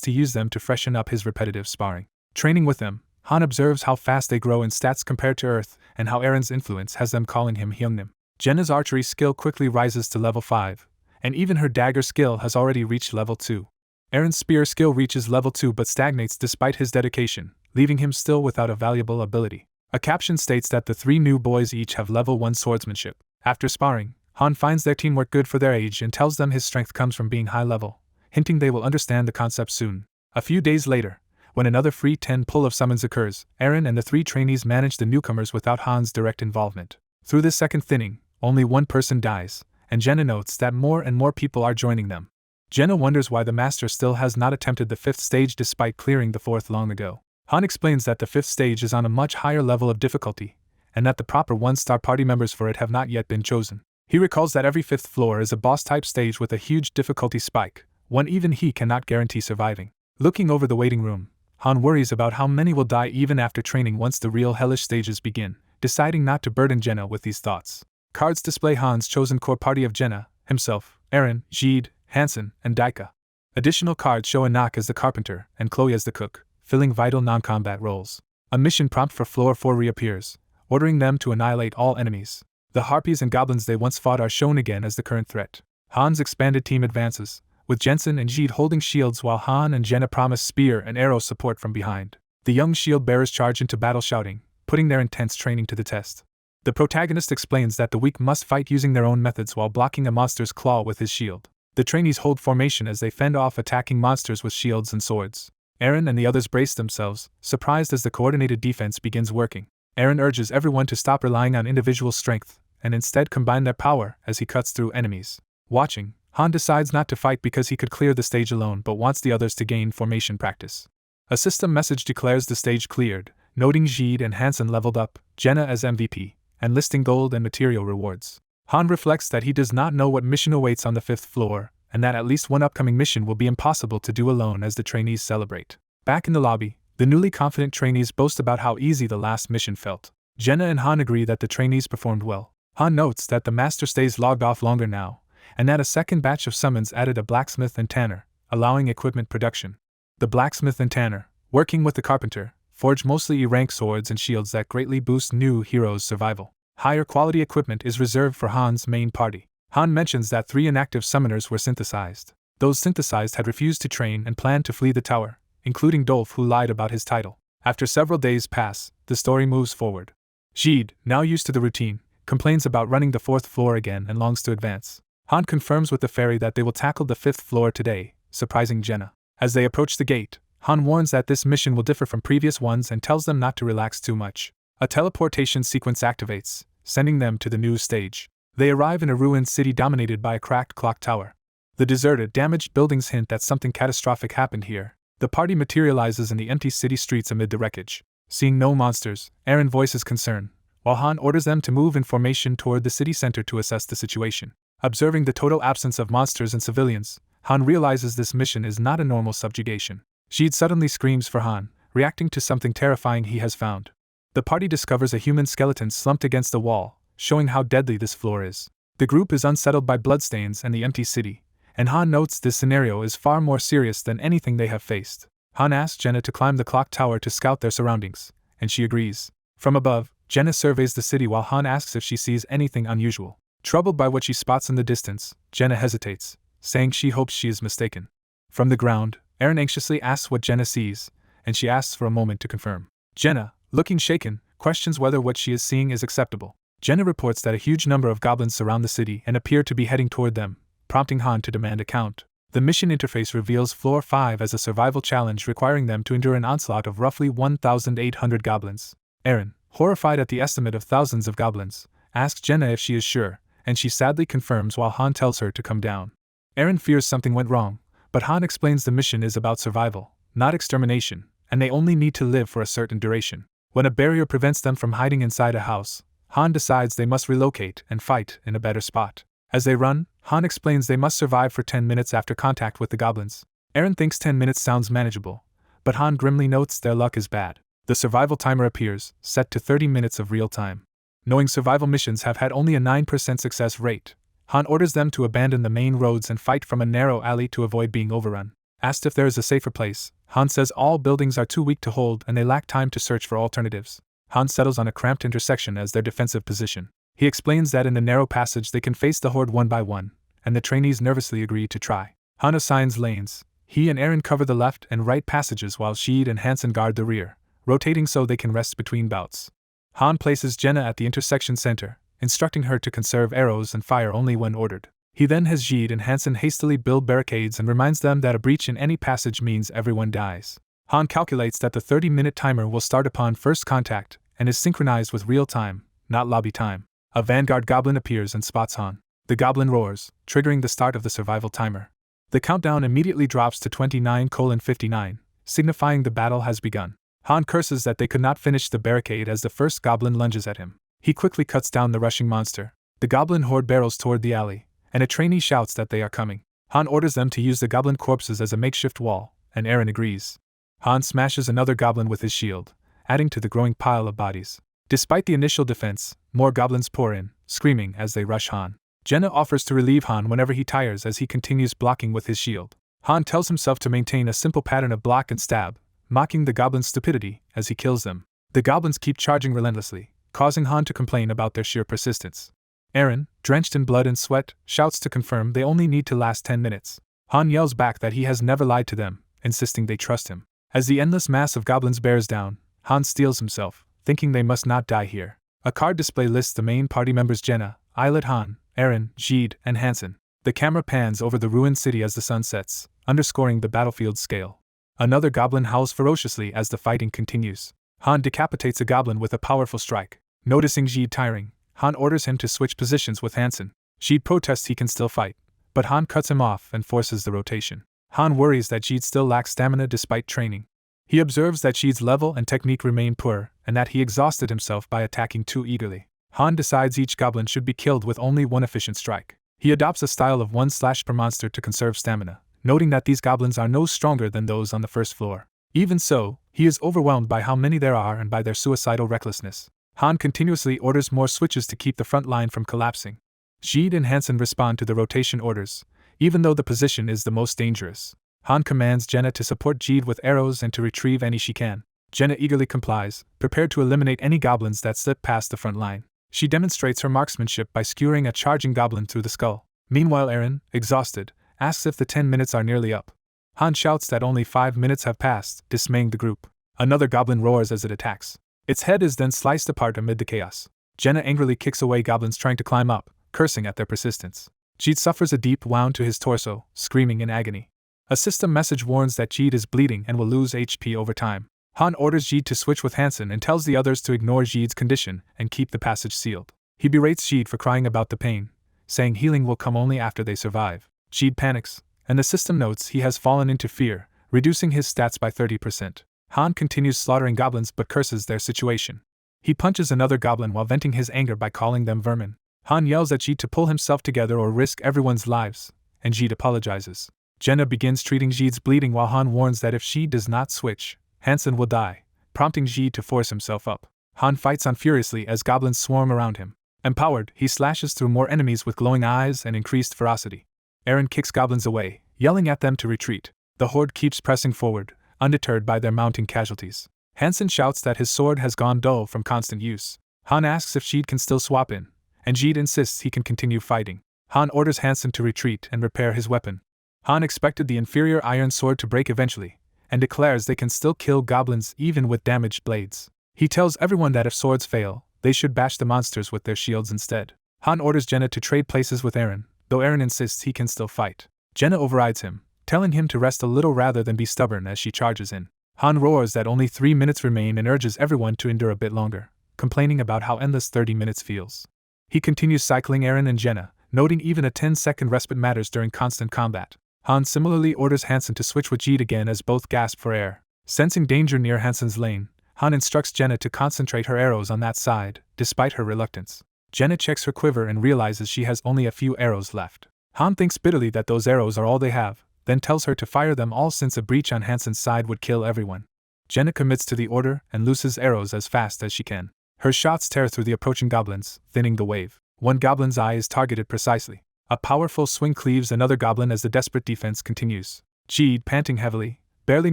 to use them to freshen up his repetitive sparring. Training with them, Han observes how fast they grow in stats compared to Earth and how Aaron's influence has them calling him Hyungnim. Jenna's archery skill quickly rises to level 5, and even her dagger skill has already reached level 2. Aaron's spear skill reaches level 2 but stagnates despite his dedication, leaving him still without a valuable ability. A caption states that the 3 new boys each have level 1 swordsmanship. After sparring, Han finds their teamwork good for their age and tells them his strength comes from being high level, hinting they will understand the concept soon. A few days later, when another free 10 pull of summons occurs, Aaron and the 3 trainees manage the newcomers without Han's direct involvement. Through this second thinning, only one person dies, and Jenna notes that more and more people are joining them. Jenna wonders why the master still has not attempted the 5th stage despite clearing the 4th long ago. Han explains that the 5th stage is on a much higher level of difficulty, and that the proper 1-star party members for it have not yet been chosen. He recalls that every 5th floor is a boss-type stage with a huge difficulty spike, one even he cannot guarantee surviving. Looking over the waiting room, Han worries about how many will die even after training once the real hellish stages begin, deciding not to burden Jenna with these thoughts. Cards display Han's chosen core party of Jenna, himself, Aaron, Jeed, Hansen, and Daika. Additional cards show Enoch as the carpenter and Chloe as the cook, filling vital non-combat roles. A mission prompt for Floor 4 reappears, ordering them to annihilate all enemies. The harpies and goblins they once fought are shown again as the current threat. Han's expanded team advances, with Jensen and Jeed holding shields while Han and Jenna promise spear and arrow support from behind. The young shield bearers charge into battle shouting, putting their intense training to the test. The protagonist explains that the weak must fight using their own methods while blocking a monster's claw with his shield. The trainees hold formation as they fend off attacking monsters with shields and swords. Aaron and the others brace themselves, surprised as the coordinated defense begins working. Aaron urges everyone to stop relying on individual strength, and instead combine their power as he cuts through enemies. Watching, Han decides not to fight because he could clear the stage alone but wants the others to gain formation practice. A system message declares the stage cleared, noting Jeed and Hansen leveled up, Jenna as MVP, and listing gold and material rewards. Han reflects that he does not know what mission awaits on the 5th floor, and that at least one upcoming mission will be impossible to do alone as the trainees celebrate. Back in the lobby, the newly confident trainees boast about how easy the last mission felt. Jenna and Han agree that the trainees performed well. Han notes that the master stays logged off longer now, and that a second batch of summons added a blacksmith and tanner, allowing equipment production. The blacksmith and tanner, working with the carpenter, forge mostly E-rank swords and shields that greatly boost new heroes' survival. Higher quality equipment is reserved for Han's main party. Han mentions that 3 inactive summoners were synthesized. Those synthesized had refused to train and planned to flee the tower, including Dolph who lied about his title. After several days pass, the story moves forward. Jeed, now used to the routine, complains about running the 4th floor again and longs to advance. Han confirms with the fairy that they will tackle the 5th floor today, surprising Jenna. As they approach the gate, Han warns that this mission will differ from previous ones and tells them not to relax too much. A teleportation sequence activates, sending them to the new stage. They arrive in a ruined city dominated by a cracked clock tower. The deserted, damaged buildings hint that something catastrophic happened here, The party materializes in the empty city streets amid the wreckage. Seeing no monsters, Eren voices concern, while Han orders them to move in formation toward the city center to assess the situation. Observing the total absence of monsters and civilians, Han realizes this mission is not a normal subjugation. Jeed suddenly screams for Han, reacting to something terrifying he has found. The party discovers a human skeleton slumped against the wall, showing how deadly this floor is. The group is unsettled by bloodstains and the empty city, and Han notes this scenario is far more serious than anything they have faced. Han asks Jenna to climb the clock tower to scout their surroundings, and she agrees. From above, Jenna surveys the city while Han asks if she sees anything unusual. Troubled by what she spots in the distance, Jenna hesitates, saying she hopes she is mistaken. From the ground, Eren anxiously asks what Jenna sees, and she asks for a moment to confirm. Jenna, looking shaken, questions whether what she is seeing is acceptable. Jenna reports that a huge number of goblins surround the city and appear to be heading toward them, prompting Han to demand a count. The mission interface reveals Floor 5 as a survival challenge requiring them to endure an onslaught of roughly 1,800 goblins. Eren, horrified at the estimate of thousands of goblins, asks Jenna if she is sure, and she sadly confirms while Han tells her to come down. Eren fears something went wrong, but Han explains the mission is about survival, not extermination, and they only need to live for a certain duration. When a barrier prevents them from hiding inside a house, Han decides they must relocate and fight in a better spot. As they run, Han explains they must survive for 10 minutes after contact with the goblins. Eren thinks 10 minutes sounds manageable, but Han grimly notes their luck is bad. The survival timer appears, set to 30 minutes of real time. Knowing survival missions have had only a 9% success rate, Han orders them to abandon the main roads and fight from a narrow alley to avoid being overrun. Asked if there is a safer place, Han says all buildings are too weak to hold and they lack time to search for alternatives. Han settles on a cramped intersection as their defensive position. He explains that in the narrow passage they can face the horde one by one, and the trainees nervously agree to try. Han assigns lanes. He and Eren cover the left and right passages while Sheed and Hansen guard the rear, rotating so they can rest between bouts. Han places Jenna at the intersection center, instructing her to conserve arrows and fire only when ordered. He then has Jeed and Hansen hastily build barricades and reminds them that a breach in any passage means everyone dies. Han calculates that the 30-minute timer will start upon first contact and is synchronized with real time, not lobby time. A vanguard goblin appears and spots Han. The goblin roars, triggering the start of the survival timer. The countdown immediately drops to 29:59, signifying the battle has begun. Han curses that they could not finish the barricade as the first goblin lunges at him. He quickly cuts down the rushing monster. The goblin horde barrels toward the alley, and a trainee shouts that they are coming. Han orders them to use the goblin corpses as a makeshift wall, and Eren agrees. Han smashes another goblin with his shield, adding to the growing pile of bodies. Despite the initial defense, more goblins pour in, screaming as they rush Han. Jenna offers to relieve Han whenever he tires as he continues blocking with his shield. Han tells himself to maintain a simple pattern of block and stab, mocking the goblins' stupidity as he kills them. The goblins keep charging relentlessly, causing Han to complain about their sheer persistence. Eren, drenched in blood and sweat, shouts to confirm they only need to last 10 minutes. Han yells back that he has never lied to them, insisting they trust him. As the endless mass of goblins bears down, Han steels himself, thinking they must not die here. A card display lists the main party members: Jenna, Eilert, Han, Eren, Jeed, and Hansen. The camera pans over the ruined city as the sun sets, underscoring the battlefield's scale. Another goblin howls ferociously as the fighting continues. Han decapitates a goblin with a powerful strike. Noticing Jeed tiring, Han orders him to switch positions with Hansen. Jeed protests he can still fight, but Han cuts him off and forces the rotation. Han worries that Jeed still lacks stamina despite training. He observes that Jeed's level and technique remain poor, and that he exhausted himself by attacking too eagerly. Han decides each goblin should be killed with only one efficient strike. He adopts a style of one slash per monster to conserve stamina, noting that these goblins are no stronger than those on the first floor. Even so, he is overwhelmed by how many there are and by their suicidal recklessness. Han continuously orders more switches to keep the front line from collapsing. Jeed and Hansen respond to the rotation orders, even though the position is the most dangerous. Han commands Jenna to support Jeed with arrows and to retrieve any she can. Jenna eagerly complies, prepared to eliminate any goblins that slip past the front line. She demonstrates her marksmanship by skewering a charging goblin through the skull. Meanwhile, Eren, exhausted, asks if the 10 minutes are nearly up. Han shouts that only 5 minutes have passed, dismaying the group. Another goblin roars as it attacks. Its head is then sliced apart amid the chaos. Jenna angrily kicks away goblins trying to climb up, cursing at their persistence. Jeed suffers a deep wound to his torso, screaming in agony. A system message warns that Jeed is bleeding and will lose HP over time. Han orders Jeed to switch with Hansen and tells the others to ignore Jeed's condition and keep the passage sealed. He berates Jeed for crying about the pain, saying healing will come only after they survive. Jeed panics, and the system notes he has fallen into fear, reducing his stats by 30%. Han continues slaughtering goblins but curses their situation. He punches another goblin while venting his anger by calling them vermin. Han yells at Jeet to pull himself together or risk everyone's lives, and Jeet apologizes. Jenna begins treating Jeet's bleeding while Han warns that if she does not switch, Hansen will die, prompting Jeet to force himself up. Han fights on furiously as goblins swarm around him. Empowered, he slashes through more enemies with glowing eyes and increased ferocity. Eren kicks goblins away, yelling at them to retreat. The horde keeps pressing forward, undeterred by their mounting casualties. Hansen shouts that his sword has gone dull from constant use. Han asks if Jeet can still swap in, and Jeet insists he can continue fighting. Han orders Hansen to retreat and repair his weapon. Han expected the inferior iron sword to break eventually, and declares they can still kill goblins even with damaged blades. He tells everyone that if swords fail, they should bash the monsters with their shields instead. Han orders Jenna to trade places with Eren, though Eren insists he can still fight. Jenna overrides him, telling him to rest a little rather than be stubborn as she charges in. Han roars that only 3 minutes remain and urges everyone to endure a bit longer, complaining about how endless 30 minutes feels. He continues cycling Eren and Jenna, noting even a 10-second respite matters during constant combat. Han similarly orders Hansen to switch with Jeet again as both gasp for air. Sensing danger near Hansen's lane, Han instructs Jenna to concentrate her arrows on that side, despite her reluctance. Jenna checks her quiver and realizes she has only a few arrows left. Han thinks bitterly that those arrows are all they have, then tells her to fire them all since a breach on Hansen's side would kill everyone. Jenna commits to the order and looses arrows as fast as she can. Her shots tear through the approaching goblins, thinning the wave. One goblin's eye is targeted precisely. A powerful swing cleaves another goblin as the desperate defense continues. Jeet, panting heavily, barely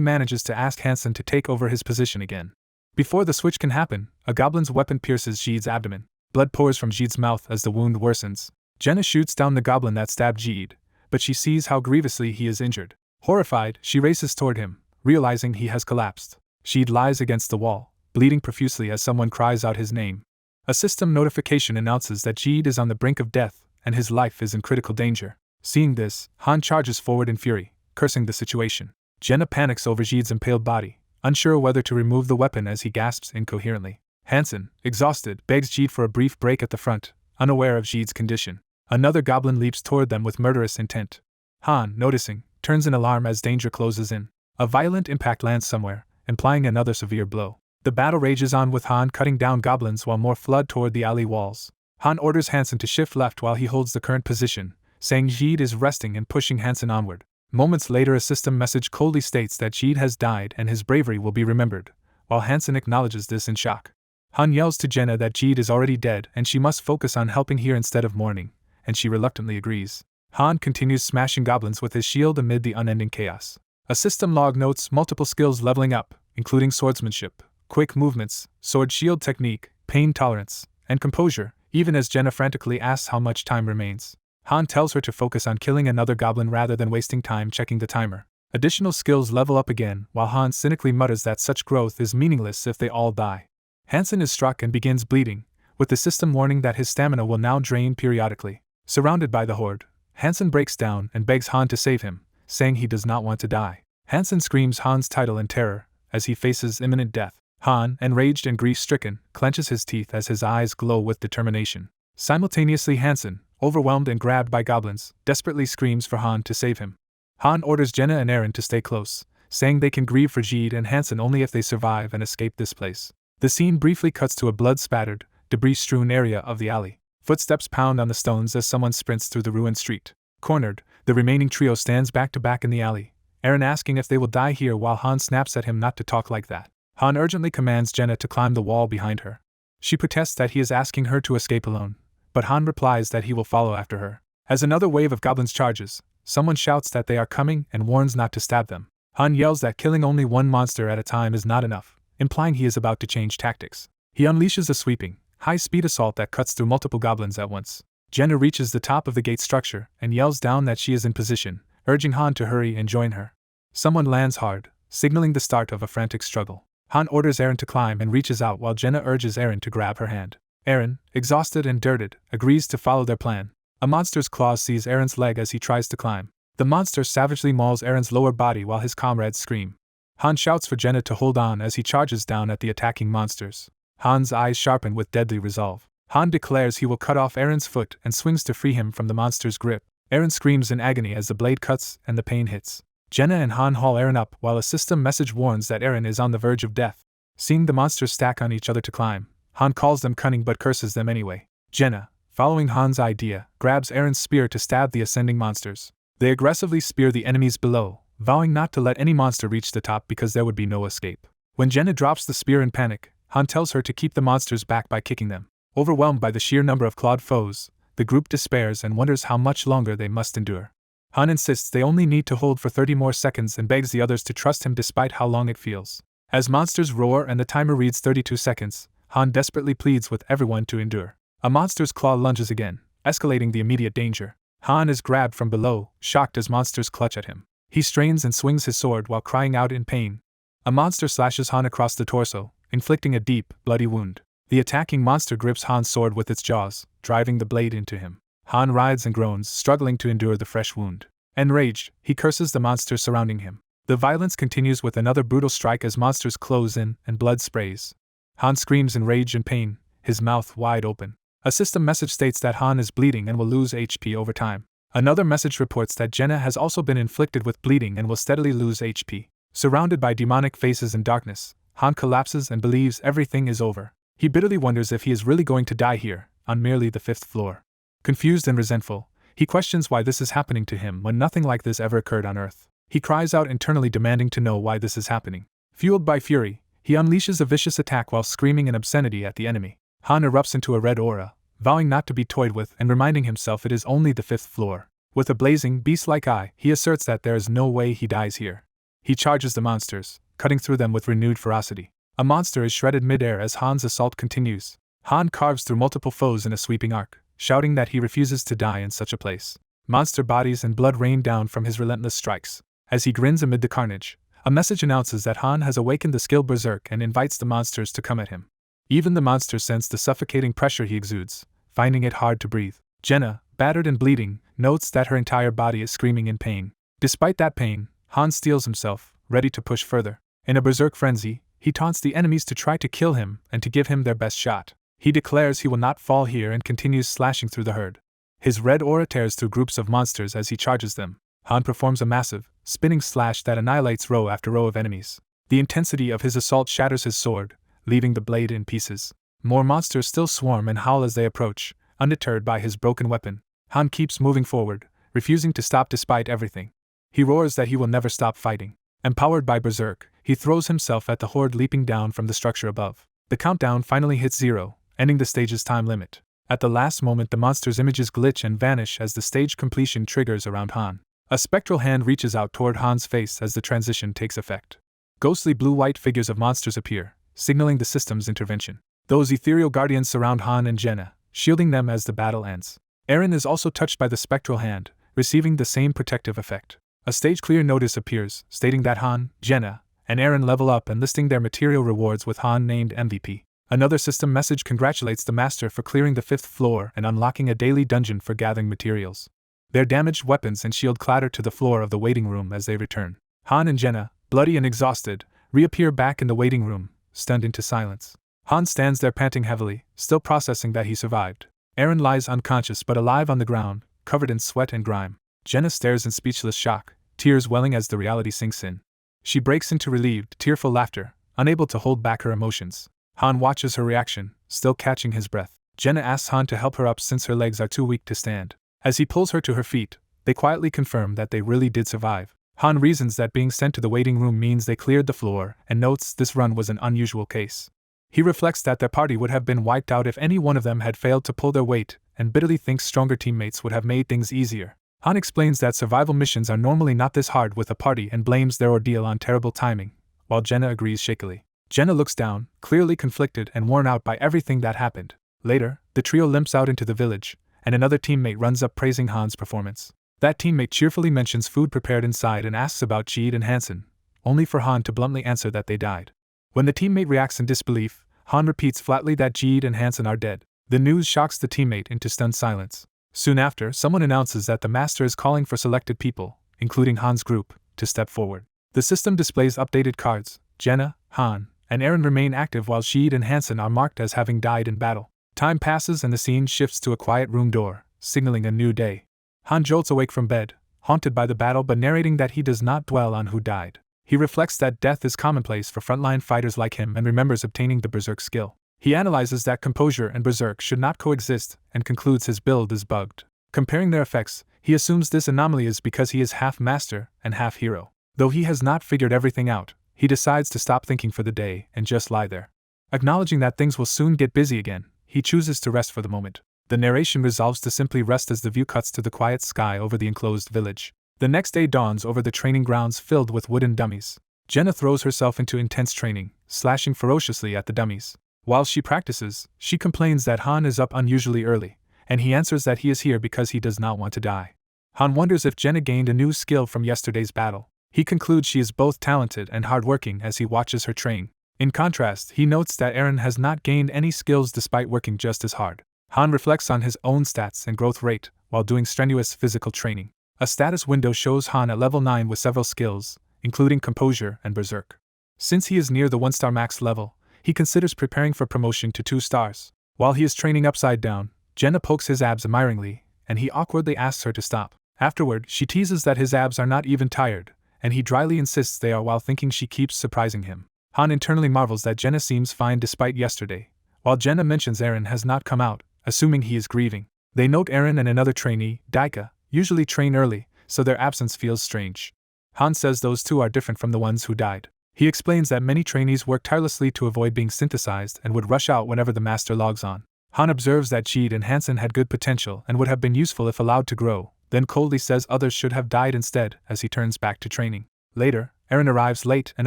manages to ask Hansen to take over his position again. Before the switch can happen, a goblin's weapon pierces Jeet's abdomen. Blood pours from Jeet's mouth as the wound worsens. Jenna shoots down the goblin that stabbed Jeet, but she sees how grievously he is injured. Horrified, she races toward him, realizing he has collapsed. Jeet lies against the wall, bleeding profusely as someone cries out his name. A system notification announces that Jeet is on the brink of death, and his life is in critical danger. Seeing this, Han charges forward in fury, cursing the situation. Jenna panics over Jeet's impaled body, unsure whether to remove the weapon as he gasps incoherently. Hansen, exhausted, begs Jeet for a brief break at the front, unaware of Jeet's condition. Another goblin leaps toward them with murderous intent. Han, noticing, turns in alarm as danger closes in. A violent impact lands somewhere, implying another severe blow. The battle rages on with Han cutting down goblins while more flood toward the alley walls. Han orders Hansen to shift left while he holds the current position, saying Jeet is resting and pushing Hansen onward. Moments later, a system message coldly states that Jeet has died and his bravery will be remembered, while Hansen acknowledges this in shock. Han yells to Jenna that Jeet is already dead and she must focus on helping here instead of mourning, and she reluctantly agrees. Han continues smashing goblins with his shield amid the unending chaos. A system log notes multiple skills leveling up, including swordsmanship, quick movements, sword-shield technique, pain tolerance, and composure, even as Jenna frantically asks how much time remains. Han tells her to focus on killing another goblin rather than wasting time checking the timer. Additional skills level up again, while Han cynically mutters that such growth is meaningless if they all die. Hansen is struck and begins bleeding, with the system warning that his stamina will now drain periodically. Surrounded by the horde, Hansen breaks down and begs Han to save him, saying he does not want to die. Hansen screams Han's title in terror, as he faces imminent death. Han, enraged and grief-stricken, clenches his teeth as his eyes glow with determination. Simultaneously, Hansen, overwhelmed and grabbed by goblins, desperately screams for Han to save him. Han orders Jenna and Eren to stay close, saying they can grieve for Jeet and Hansen only if they survive and escape this place. The scene briefly cuts to a blood-spattered, debris-strewn area of the alley. Footsteps pound on the stones as someone sprints through the ruined street. Cornered, the remaining trio stands back to back in the alley, Eren asking if they will die here while Han snaps at him not to talk like that. Han urgently commands Jenna to climb the wall behind her. She protests that he is asking her to escape alone, but Han replies that he will follow after her. As another wave of goblins charges, someone shouts that they are coming and warns not to stab them. Han yells that killing only one monster at a time is not enough, implying he is about to change tactics. He unleashes a sweeping, high-speed assault that cuts through multiple goblins at once. Jenna reaches the top of the gate structure and yells down that she is in position, urging Han to hurry and join her. Someone lands hard, signaling the start of a frantic struggle. Han orders Eren to climb and reaches out while Jenna urges Eren to grab her hand. Eren, exhausted and dirted, agrees to follow their plan. A monster's claws seize Eren's leg as he tries to climb. The monster savagely mauls Eren's lower body while his comrades scream. Han shouts for Jenna to hold on as he charges down at the attacking monsters. Han's eyes sharpen with deadly resolve. Han declares he will cut off Eren's foot and swings to free him from the monster's grip. Eren screams in agony as the blade cuts and the pain hits. Jenna and Han haul Eren up while a system message warns that Eren is on the verge of death. Seeing the monsters stack on each other to climb, Han calls them cunning but curses them anyway. Jenna, following Han's idea, grabs Eren's spear to stab the ascending monsters. They aggressively spear the enemies below, vowing not to let any monster reach the top because there would be no escape. When Jenna drops the spear in panic, Han tells her to keep the monsters back by kicking them. Overwhelmed by the sheer number of clawed foes, the group despairs and wonders how much longer they must endure. Han insists they only need to hold for 30 more seconds and begs the others to trust him despite how long it feels. As monsters roar and the timer reads 32 seconds, Han desperately pleads with everyone to endure. A monster's claw lunges again, escalating the immediate danger. Han is grabbed from below, shocked as monsters clutch at him. He strains and swings his sword while crying out in pain. A monster slashes Han across the torso, inflicting a deep, bloody wound. The attacking monster grips Han's sword with its jaws, driving the blade into him. Han writhes and groans, struggling to endure the fresh wound. Enraged, he curses the monsters surrounding him. The violence continues with another brutal strike as monsters close in and blood sprays. Han screams in rage and pain, his mouth wide open. A system message states that Han is bleeding and will lose HP over time. Another message reports that Jenna has also been inflicted with bleeding and will steadily lose HP. Surrounded by demonic faces and darkness, Han collapses and believes everything is over. He bitterly wonders if he is really going to die here, on merely the 5th floor. Confused and resentful, he questions why this is happening to him when nothing like this ever occurred on Earth. He cries out internally demanding to know why this is happening. Fueled by fury, he unleashes a vicious attack while screaming an obscenity at the enemy. Han erupts into a red aura, vowing not to be toyed with and reminding himself it is only the 5th floor. With a blazing, beast-like eye, he asserts that there is no way he dies here. He charges the monsters, cutting through them with renewed ferocity. A monster is shredded mid-air as Han's assault continues. Han carves through multiple foes in a sweeping arc, shouting that he refuses to die in such a place. Monster bodies and blood rain down from his relentless strikes. As he grins amid the carnage, a message announces that Han has awakened the skill Berserk and invites the monsters to come at him. Even the monsters sense the suffocating pressure he exudes, finding it hard to breathe. Jenna, battered and bleeding, notes that her entire body is screaming in pain. Despite that pain, Han steels himself, ready to push further. In a berserk frenzy, he taunts the enemies to try to kill him and to give him their best shot. He declares he will not fall here and continues slashing through the herd. His red aura tears through groups of monsters as he charges them. Han performs a massive, spinning slash that annihilates row after row of enemies. The intensity of his assault shatters his sword, leaving the blade in pieces. More monsters still swarm and howl as they approach, undeterred by his broken weapon. Han keeps moving forward, refusing to stop despite everything. He roars that he will never stop fighting. Empowered by Berserk, he throws himself at the horde leaping down from the structure above. The countdown finally hits 0, ending the stage's time limit. At the last moment, the monster's images glitch and vanish as the stage completion triggers around Han. A spectral hand reaches out toward Han's face as the transition takes effect. Ghostly blue-white figures of monsters appear, signaling the system's intervention. Those ethereal guardians surround Han and Jenna, shielding them as the battle ends. Eren is also touched by the spectral hand, receiving the same protective effect. A stage-clear notice appears, stating that Han, Jenna, and Eren level up and listing their material rewards with Han named MVP. Another system message congratulates the Master for clearing the 5th floor and unlocking a daily dungeon for gathering materials. Their damaged weapons and shield clatter to the floor of the waiting room as they return. Han and Jenna, bloody and exhausted, reappear back in the waiting room, stunned into silence. Han stands there panting heavily, still processing that he survived. Eren lies unconscious but alive on the ground, covered in sweat and grime. Jenna stares in speechless shock, tears welling as the reality sinks in. She breaks into relieved, tearful laughter, unable to hold back her emotions. Han watches her reaction, still catching his breath. Jenna asks Han to help her up since her legs are too weak to stand. As he pulls her to her feet, they quietly confirm that they really did survive. Han reasons that being sent to the waiting room means they cleared the floor and notes this run was an unusual case. He reflects that their party would have been wiped out if any one of them had failed to pull their weight, and bitterly thinks stronger teammates would have made things easier. Han explains that survival missions are normally not this hard with a party and blames their ordeal on terrible timing, while Jenna agrees shakily. Jenna looks down, clearly conflicted and worn out by everything that happened. Later, the trio limps out into the village, and another teammate runs up praising Han's performance. That teammate cheerfully mentions food prepared inside and asks about Jeed and Hansen, only for Han to bluntly answer that they died. When the teammate reacts in disbelief, Han repeats flatly that Jeed and Hansen are dead. The news shocks the teammate into stunned silence. Soon after, someone announces that the Master is calling for selected people, including Han's group, to step forward. The system displays updated cards. Jenna, Han, and Eren remain active while Jeed and Hansen are marked as having died in battle. Time passes and the scene shifts to a quiet room door, signaling a new day. Han jolts awake from bed, haunted by the battle but narrating that he does not dwell on who died. He reflects that death is commonplace for frontline fighters like him and remembers obtaining the Berserk skill. He analyzes that composure and Berserk should not coexist and concludes his build is bugged. Comparing their effects, he assumes this anomaly is because he is half master and half hero. Though he has not figured everything out, he decides to stop thinking for the day and just lie there. Acknowledging that things will soon get busy again, he chooses to rest for the moment. The narration resolves to simply rest as the view cuts to the quiet sky over the enclosed village. The next day dawns over the training grounds filled with wooden dummies. Jenna throws herself into intense training, slashing ferociously at the dummies. While she practices, she complains that Han is up unusually early, and he answers that he is here because he does not want to die. Han wonders if Jenna gained a new skill from yesterday's battle. He concludes she is both talented and hardworking as he watches her train. In contrast, he notes that Eren has not gained any skills despite working just as hard. Han reflects on his own stats and growth rate while doing strenuous physical training. A status window shows Han at level 9 with several skills, including Composure and Berserk. Since he is near the 1-star max level, he considers preparing for promotion to 2 stars. While he is training upside down, Jenna pokes his abs admiringly, and he awkwardly asks her to stop. Afterward, she teases that his abs are not even tired, and he dryly insists they are while thinking she keeps surprising him. Han internally marvels that Jenna seems fine despite yesterday, while Jenna mentions Eren has not come out, assuming he is grieving. They note Eren and another trainee, Daika, usually train early, so their absence feels strange. Han says those two are different from the ones who died. He explains that many trainees work tirelessly to avoid being synthesized and would rush out whenever the master logs on. Han observes that Jeed and Hansen had good potential and would have been useful if allowed to grow, then coldly says others should have died instead as he turns back to training. Later, Eren arrives late and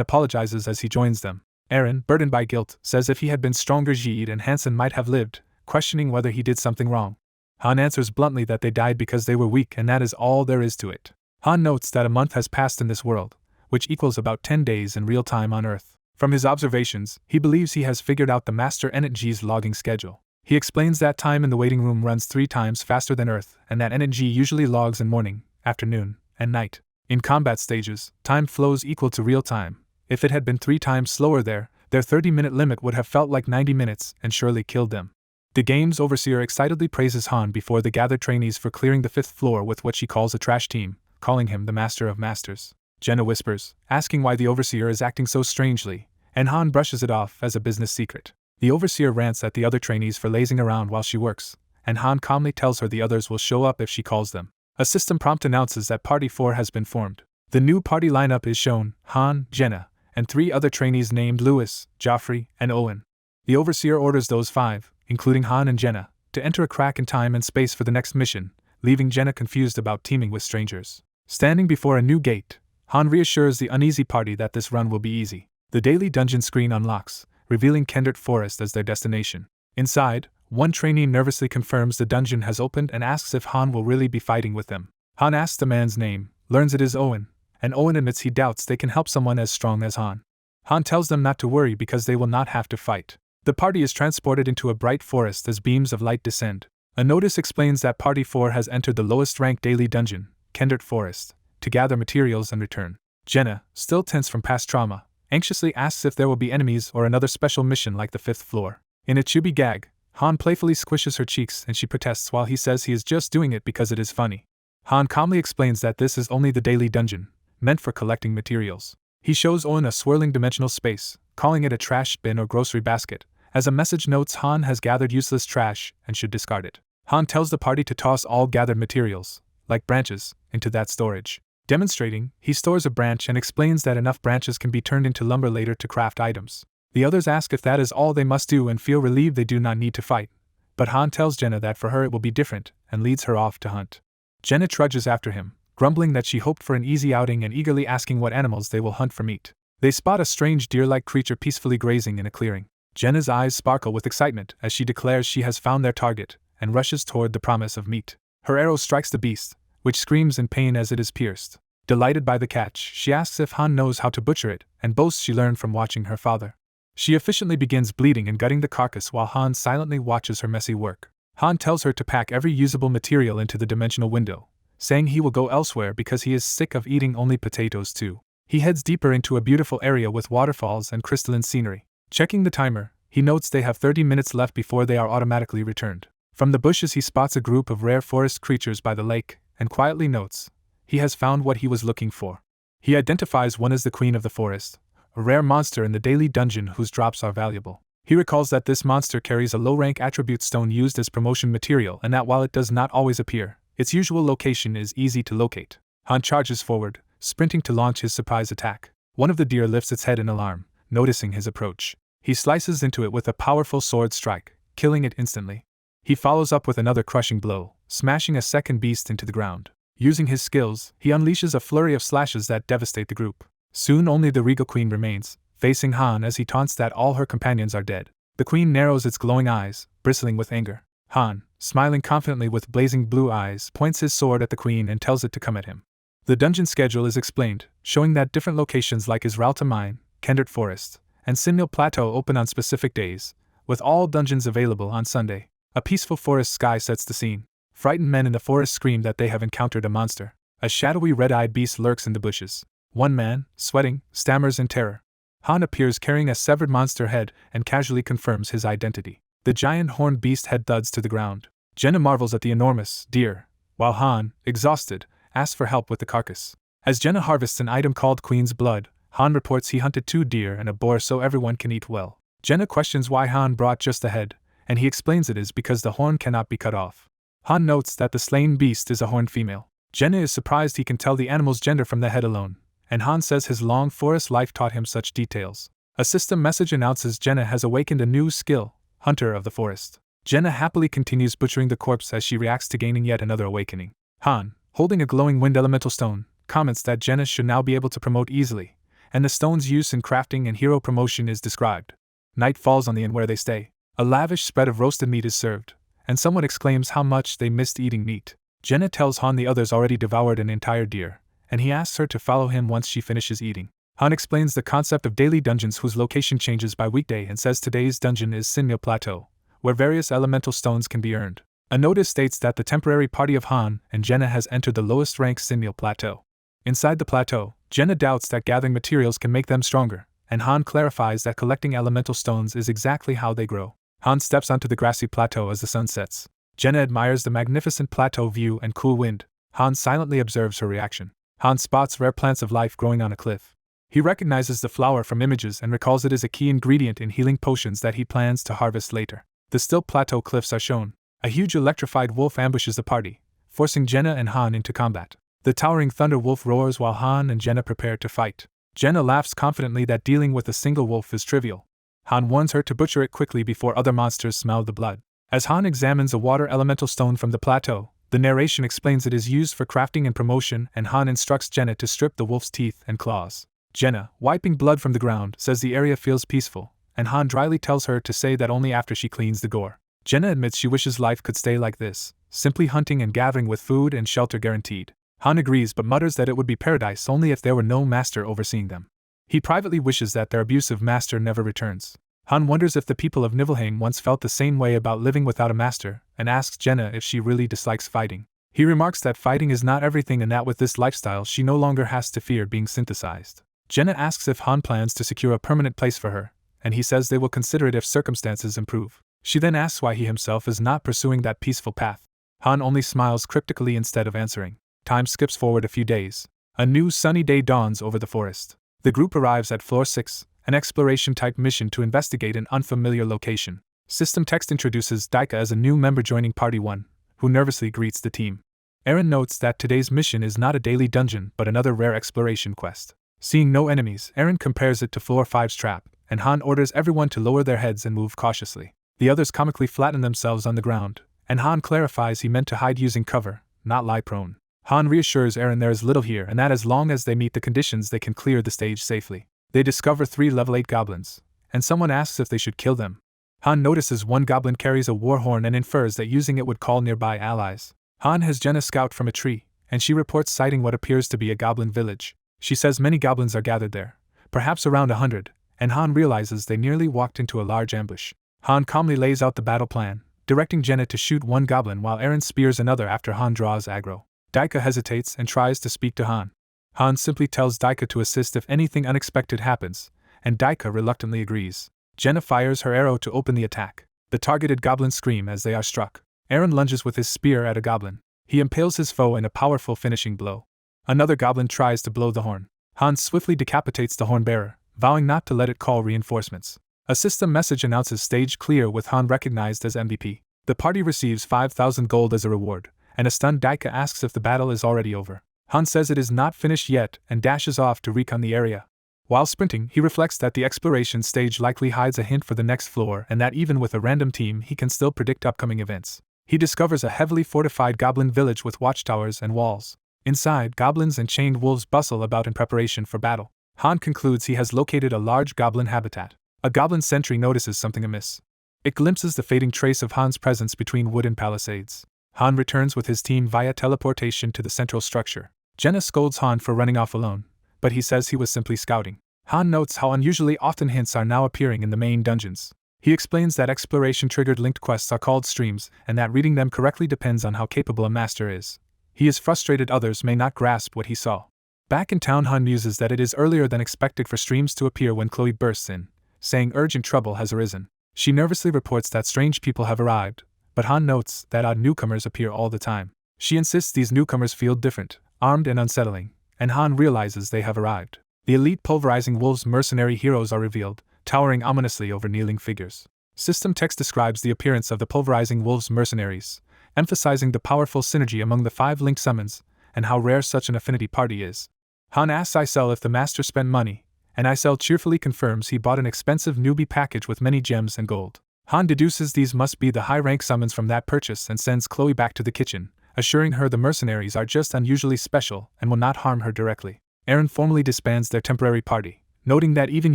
apologizes as he joins them. Eren, burdened by guilt, says if he had been stronger Jeed and Hansen might have lived, questioning whether he did something wrong. Han answers bluntly that they died because they were weak and that is all there is to it. Han notes that a month has passed in this world, which equals about 10 days in real time on Earth. From his observations, he believes he has figured out the Master Energy's logging schedule. He explains that time in the waiting room runs 3 times faster than Earth and that Energy usually logs in morning, afternoon, and night. In combat stages, time flows equal to real time. If it had been 3 times slower there, their 30-minute limit would have felt like 90 minutes and surely killed them. The game's overseer excitedly praises Han before the gathered trainees for clearing the 5th floor with what she calls a trash team, calling him the Master of Masters. Jenna whispers, asking why the overseer is acting so strangely, and Han brushes it off as a business secret. The overseer rants at the other trainees for lazing around while she works, and Han calmly tells her the others will show up if she calls them. A system prompt announces that Party 4 has been formed. The new party lineup is shown: Han, Jenna, and 3 other trainees named Lewis, Joffrey, and Owen. The overseer orders those 5, including Han and Jenna, to enter a crack in time and space for the next mission, leaving Jenna confused about teaming with strangers. Standing before a new gate, Han reassures the uneasy party that this run will be easy. The daily dungeon screen unlocks, revealing Kendrick Forest as their destination. Inside, one trainee nervously confirms the dungeon has opened and asks if Han will really be fighting with them. Han asks the man's name, learns it is Owen, and Owen admits he doubts they can help someone as strong as Han. Han tells them not to worry because they will not have to fight. The party is transported into a bright forest as beams of light descend. A notice explains that Party 4 has entered the lowest-ranked daily dungeon, Kendrick Forest, to gather materials and return. Jenna, still tense from past trauma, anxiously asks if there will be enemies or another special mission like the 5th floor. In a chubby gag, Han playfully squishes her cheeks and she protests while he says he is just doing it because it is funny. Han calmly explains that this is only the daily dungeon, meant for collecting materials. He shows Owen a swirling dimensional space, calling it a trash bin or grocery basket, as a message notes Han has gathered useless trash and should discard it. Han tells the party to toss all gathered materials, like branches, into that storage. Demonstrating, he stores a branch and explains that enough branches can be turned into lumber later to craft items. The others ask if that is all they must do and feel relieved they do not need to fight. But Han tells Jenna that for her it will be different, and leads her off to hunt. Jenna trudges after him, grumbling that she hoped for an easy outing and eagerly asking what animals they will hunt for meat. They spot a strange deer-like creature peacefully grazing in a clearing. Jenna's eyes sparkle with excitement as she declares she has found their target, and rushes toward the promise of meat. Her arrow strikes the beast, which screams in pain as it is pierced. Delighted by the catch, she asks if Han knows how to butcher it, and boasts she learned from watching her father. She efficiently begins bleeding and gutting the carcass while Han silently watches her messy work. Han tells her to pack every usable material into the dimensional window, saying he will go elsewhere because he is sick of eating only potatoes too. He heads deeper into a beautiful area with waterfalls and crystalline scenery. Checking the timer, he notes they have 30 minutes left before they are automatically returned. From the bushes he spots a group of rare forest creatures by the lake, and quietly notes, he has found what he was looking for. He identifies one as the Queen of the Forest, a rare monster in the daily dungeon whose drops are valuable. He recalls that this monster carries a low-rank attribute stone used as promotion material and that while it does not always appear, its usual location is easy to locate. Han charges forward, sprinting to launch his surprise attack. One of the deer lifts its head in alarm, noticing his approach. He slices into it with a powerful sword strike, killing it instantly. He follows up with another crushing blow, smashing a second beast into the ground. Using his skills, he unleashes a flurry of slashes that devastate the group. Soon only the Regal Queen remains, facing Han as he taunts that all her companions are dead. The Queen narrows its glowing eyes, bristling with anger. Han, smiling confidently with blazing blue eyes, points his sword at the Queen and tells it to come at him. The dungeon schedule is explained, showing that different locations like Israelta Mine, Kendart Forest, and Sinmil Plateau open on specific days, with all dungeons available on Sunday. A peaceful forest sky sets the scene. Frightened men in the forest scream that they have encountered a monster. A shadowy red-eyed beast lurks in the bushes. One man, sweating, stammers in terror. Han appears carrying a severed monster head and casually confirms his identity. The giant horned beast head thuds to the ground. Jenna marvels at the enormous deer, while Han, exhausted, asks for help with the carcass. As Jenna harvests an item called Queen's Blood, Han reports he hunted 2 deer and a boar so everyone can eat well. Jenna questions why Han brought just the head, and he explains it is because the horn cannot be cut off. Han notes that the slain beast is a horned female. Jenna is surprised he can tell the animal's gender from the head alone, and Han says his long forest life taught him such details. A system message announces Jenna has awakened a new skill, Hunter of the Forest. Jenna happily continues butchering the corpse as she reacts to gaining yet another awakening. Han, holding a glowing wind elemental stone, comments that Jenna should now be able to promote easily, and the stone's use in crafting and hero promotion is described. Night falls on the inn where they stay. A lavish spread of roasted meat is served, and someone exclaims how much they missed eating meat. Jenna tells Han the others already devoured an entire deer, and he asks her to follow him once she finishes eating. Han explains the concept of daily dungeons whose location changes by weekday and says today's dungeon is Sinmil Plateau, where various elemental stones can be earned. A notice states that the temporary party of Han and Jenna has entered the lowest ranked Sinmil Plateau. Inside the plateau, Jenna doubts that gathering materials can make them stronger, and Han clarifies that collecting elemental stones is exactly how they grow. Han steps onto the grassy plateau as the sun sets. Jenna admires the magnificent plateau view and cool wind. Han silently observes her reaction. Han spots rare plants of life growing on a cliff. He recognizes the flower from images and recalls it is a key ingredient in healing potions that he plans to harvest later. The still plateau cliffs are shown. A huge electrified wolf ambushes the party, forcing Jenna and Han into combat. The towering thunder wolf roars while Han and Jenna prepare to fight. Jenna laughs confidently that dealing with a single wolf is trivial. Han warns her to butcher it quickly before other monsters smell the blood. As Han examines a water elemental stone from the plateau, the narration explains it is used for crafting and promotion, and Han instructs Jenna to strip the wolf's teeth and claws. Jenna, wiping blood from the ground, says the area feels peaceful, and Han dryly tells her to say that only after she cleans the gore. Jenna admits she wishes life could stay like this, simply hunting and gathering with food and shelter guaranteed. Han agrees but mutters that it would be paradise only if there were no master overseeing them. He privately wishes that their abusive master never returns. Han wonders if the people of Niflheim once felt the same way about living without a master, and asks Jenna if she really dislikes fighting. He remarks that fighting is not everything and that with this lifestyle she no longer has to fear being synthesized. Jenna asks if Han plans to secure a permanent place for her, and he says they will consider it if circumstances improve. She then asks why he himself is not pursuing that peaceful path. Han only smiles cryptically instead of answering. Time skips forward a few days. A new sunny day dawns over the forest. The group arrives at Floor 6, an exploration-type mission to investigate an unfamiliar location. System text introduces Daika as a new member joining Party 1, who nervously greets the team. Eren notes that today's mission is not a daily dungeon but another rare exploration quest. Seeing no enemies, Eren compares it to Floor 5's trap, and Han orders everyone to lower their heads and move cautiously. The others comically flatten themselves on the ground, and Han clarifies he meant to hide using cover, not lie prone. Han reassures Eren there is little here and that as long as they meet the conditions they can clear the stage safely. They discover 3 level 8 goblins, and someone asks if they should kill them. Han notices one goblin carries a war horn and infers that using it would call nearby allies. Han has Jenna scout from a tree, and she reports sighting what appears to be a goblin village. She says many goblins are gathered there, perhaps around 100, and Han realizes they nearly walked into a large ambush. Han calmly lays out the battle plan, directing Jenna to shoot one goblin while Eren spears another after Han draws aggro. Daika hesitates and tries to speak to Han. Han simply tells Daika to assist if anything unexpected happens, and Daika reluctantly agrees. Jenna fires her arrow to open the attack. The targeted goblins scream as they are struck. Eren lunges with his spear at a goblin. He impales his foe in a powerful finishing blow. Another goblin tries to blow the horn. Han swiftly decapitates the horn bearer, vowing not to let it call reinforcements. A system message announces stage clear with Han recognized as MVP. The party receives 5,000 gold as a reward, and a stunned Daika asks if the battle is already over. Han says it is not finished yet and dashes off to recon the area. While sprinting, he reflects that the exploration stage likely hides a hint for the next floor and that even with a random team he can still predict upcoming events. He discovers a heavily fortified goblin village with watchtowers and walls. Inside, goblins and chained wolves bustle about in preparation for battle. Han concludes he has located a large goblin habitat. A goblin sentry notices something amiss. It glimpses the fading trace of Han's presence between wooden palisades. Han returns with his team via teleportation to the central structure. Jenna scolds Han for running off alone, but he says he was simply scouting. Han notes how unusually often hints are now appearing in the main dungeons. He explains that exploration-triggered linked quests are called streams and that reading them correctly depends on how capable a master is. He is frustrated others may not grasp what he saw. Back in town, Han muses that it is earlier than expected for streams to appear when Chloe bursts in, saying urgent trouble has arisen. She nervously reports that strange people have arrived, but Han notes that odd newcomers appear all the time. She insists these newcomers feel different, armed and unsettling, and Han realizes they have arrived. The elite pulverizing wolves mercenary heroes are revealed, towering ominously over kneeling figures. System text describes the appearance of the pulverizing wolves mercenaries, emphasizing the powerful synergy among the 5 linked summons, and how rare such an affinity party is. Han asks Isel if the master spent money, and Isel cheerfully confirms he bought an expensive newbie package with many gems and gold. Han deduces these must be the high-rank summons from that purchase and sends Chloe back to the kitchen, assuring her the mercenaries are just unusually special and will not harm her directly. Aaron formally disbands their temporary party, noting that even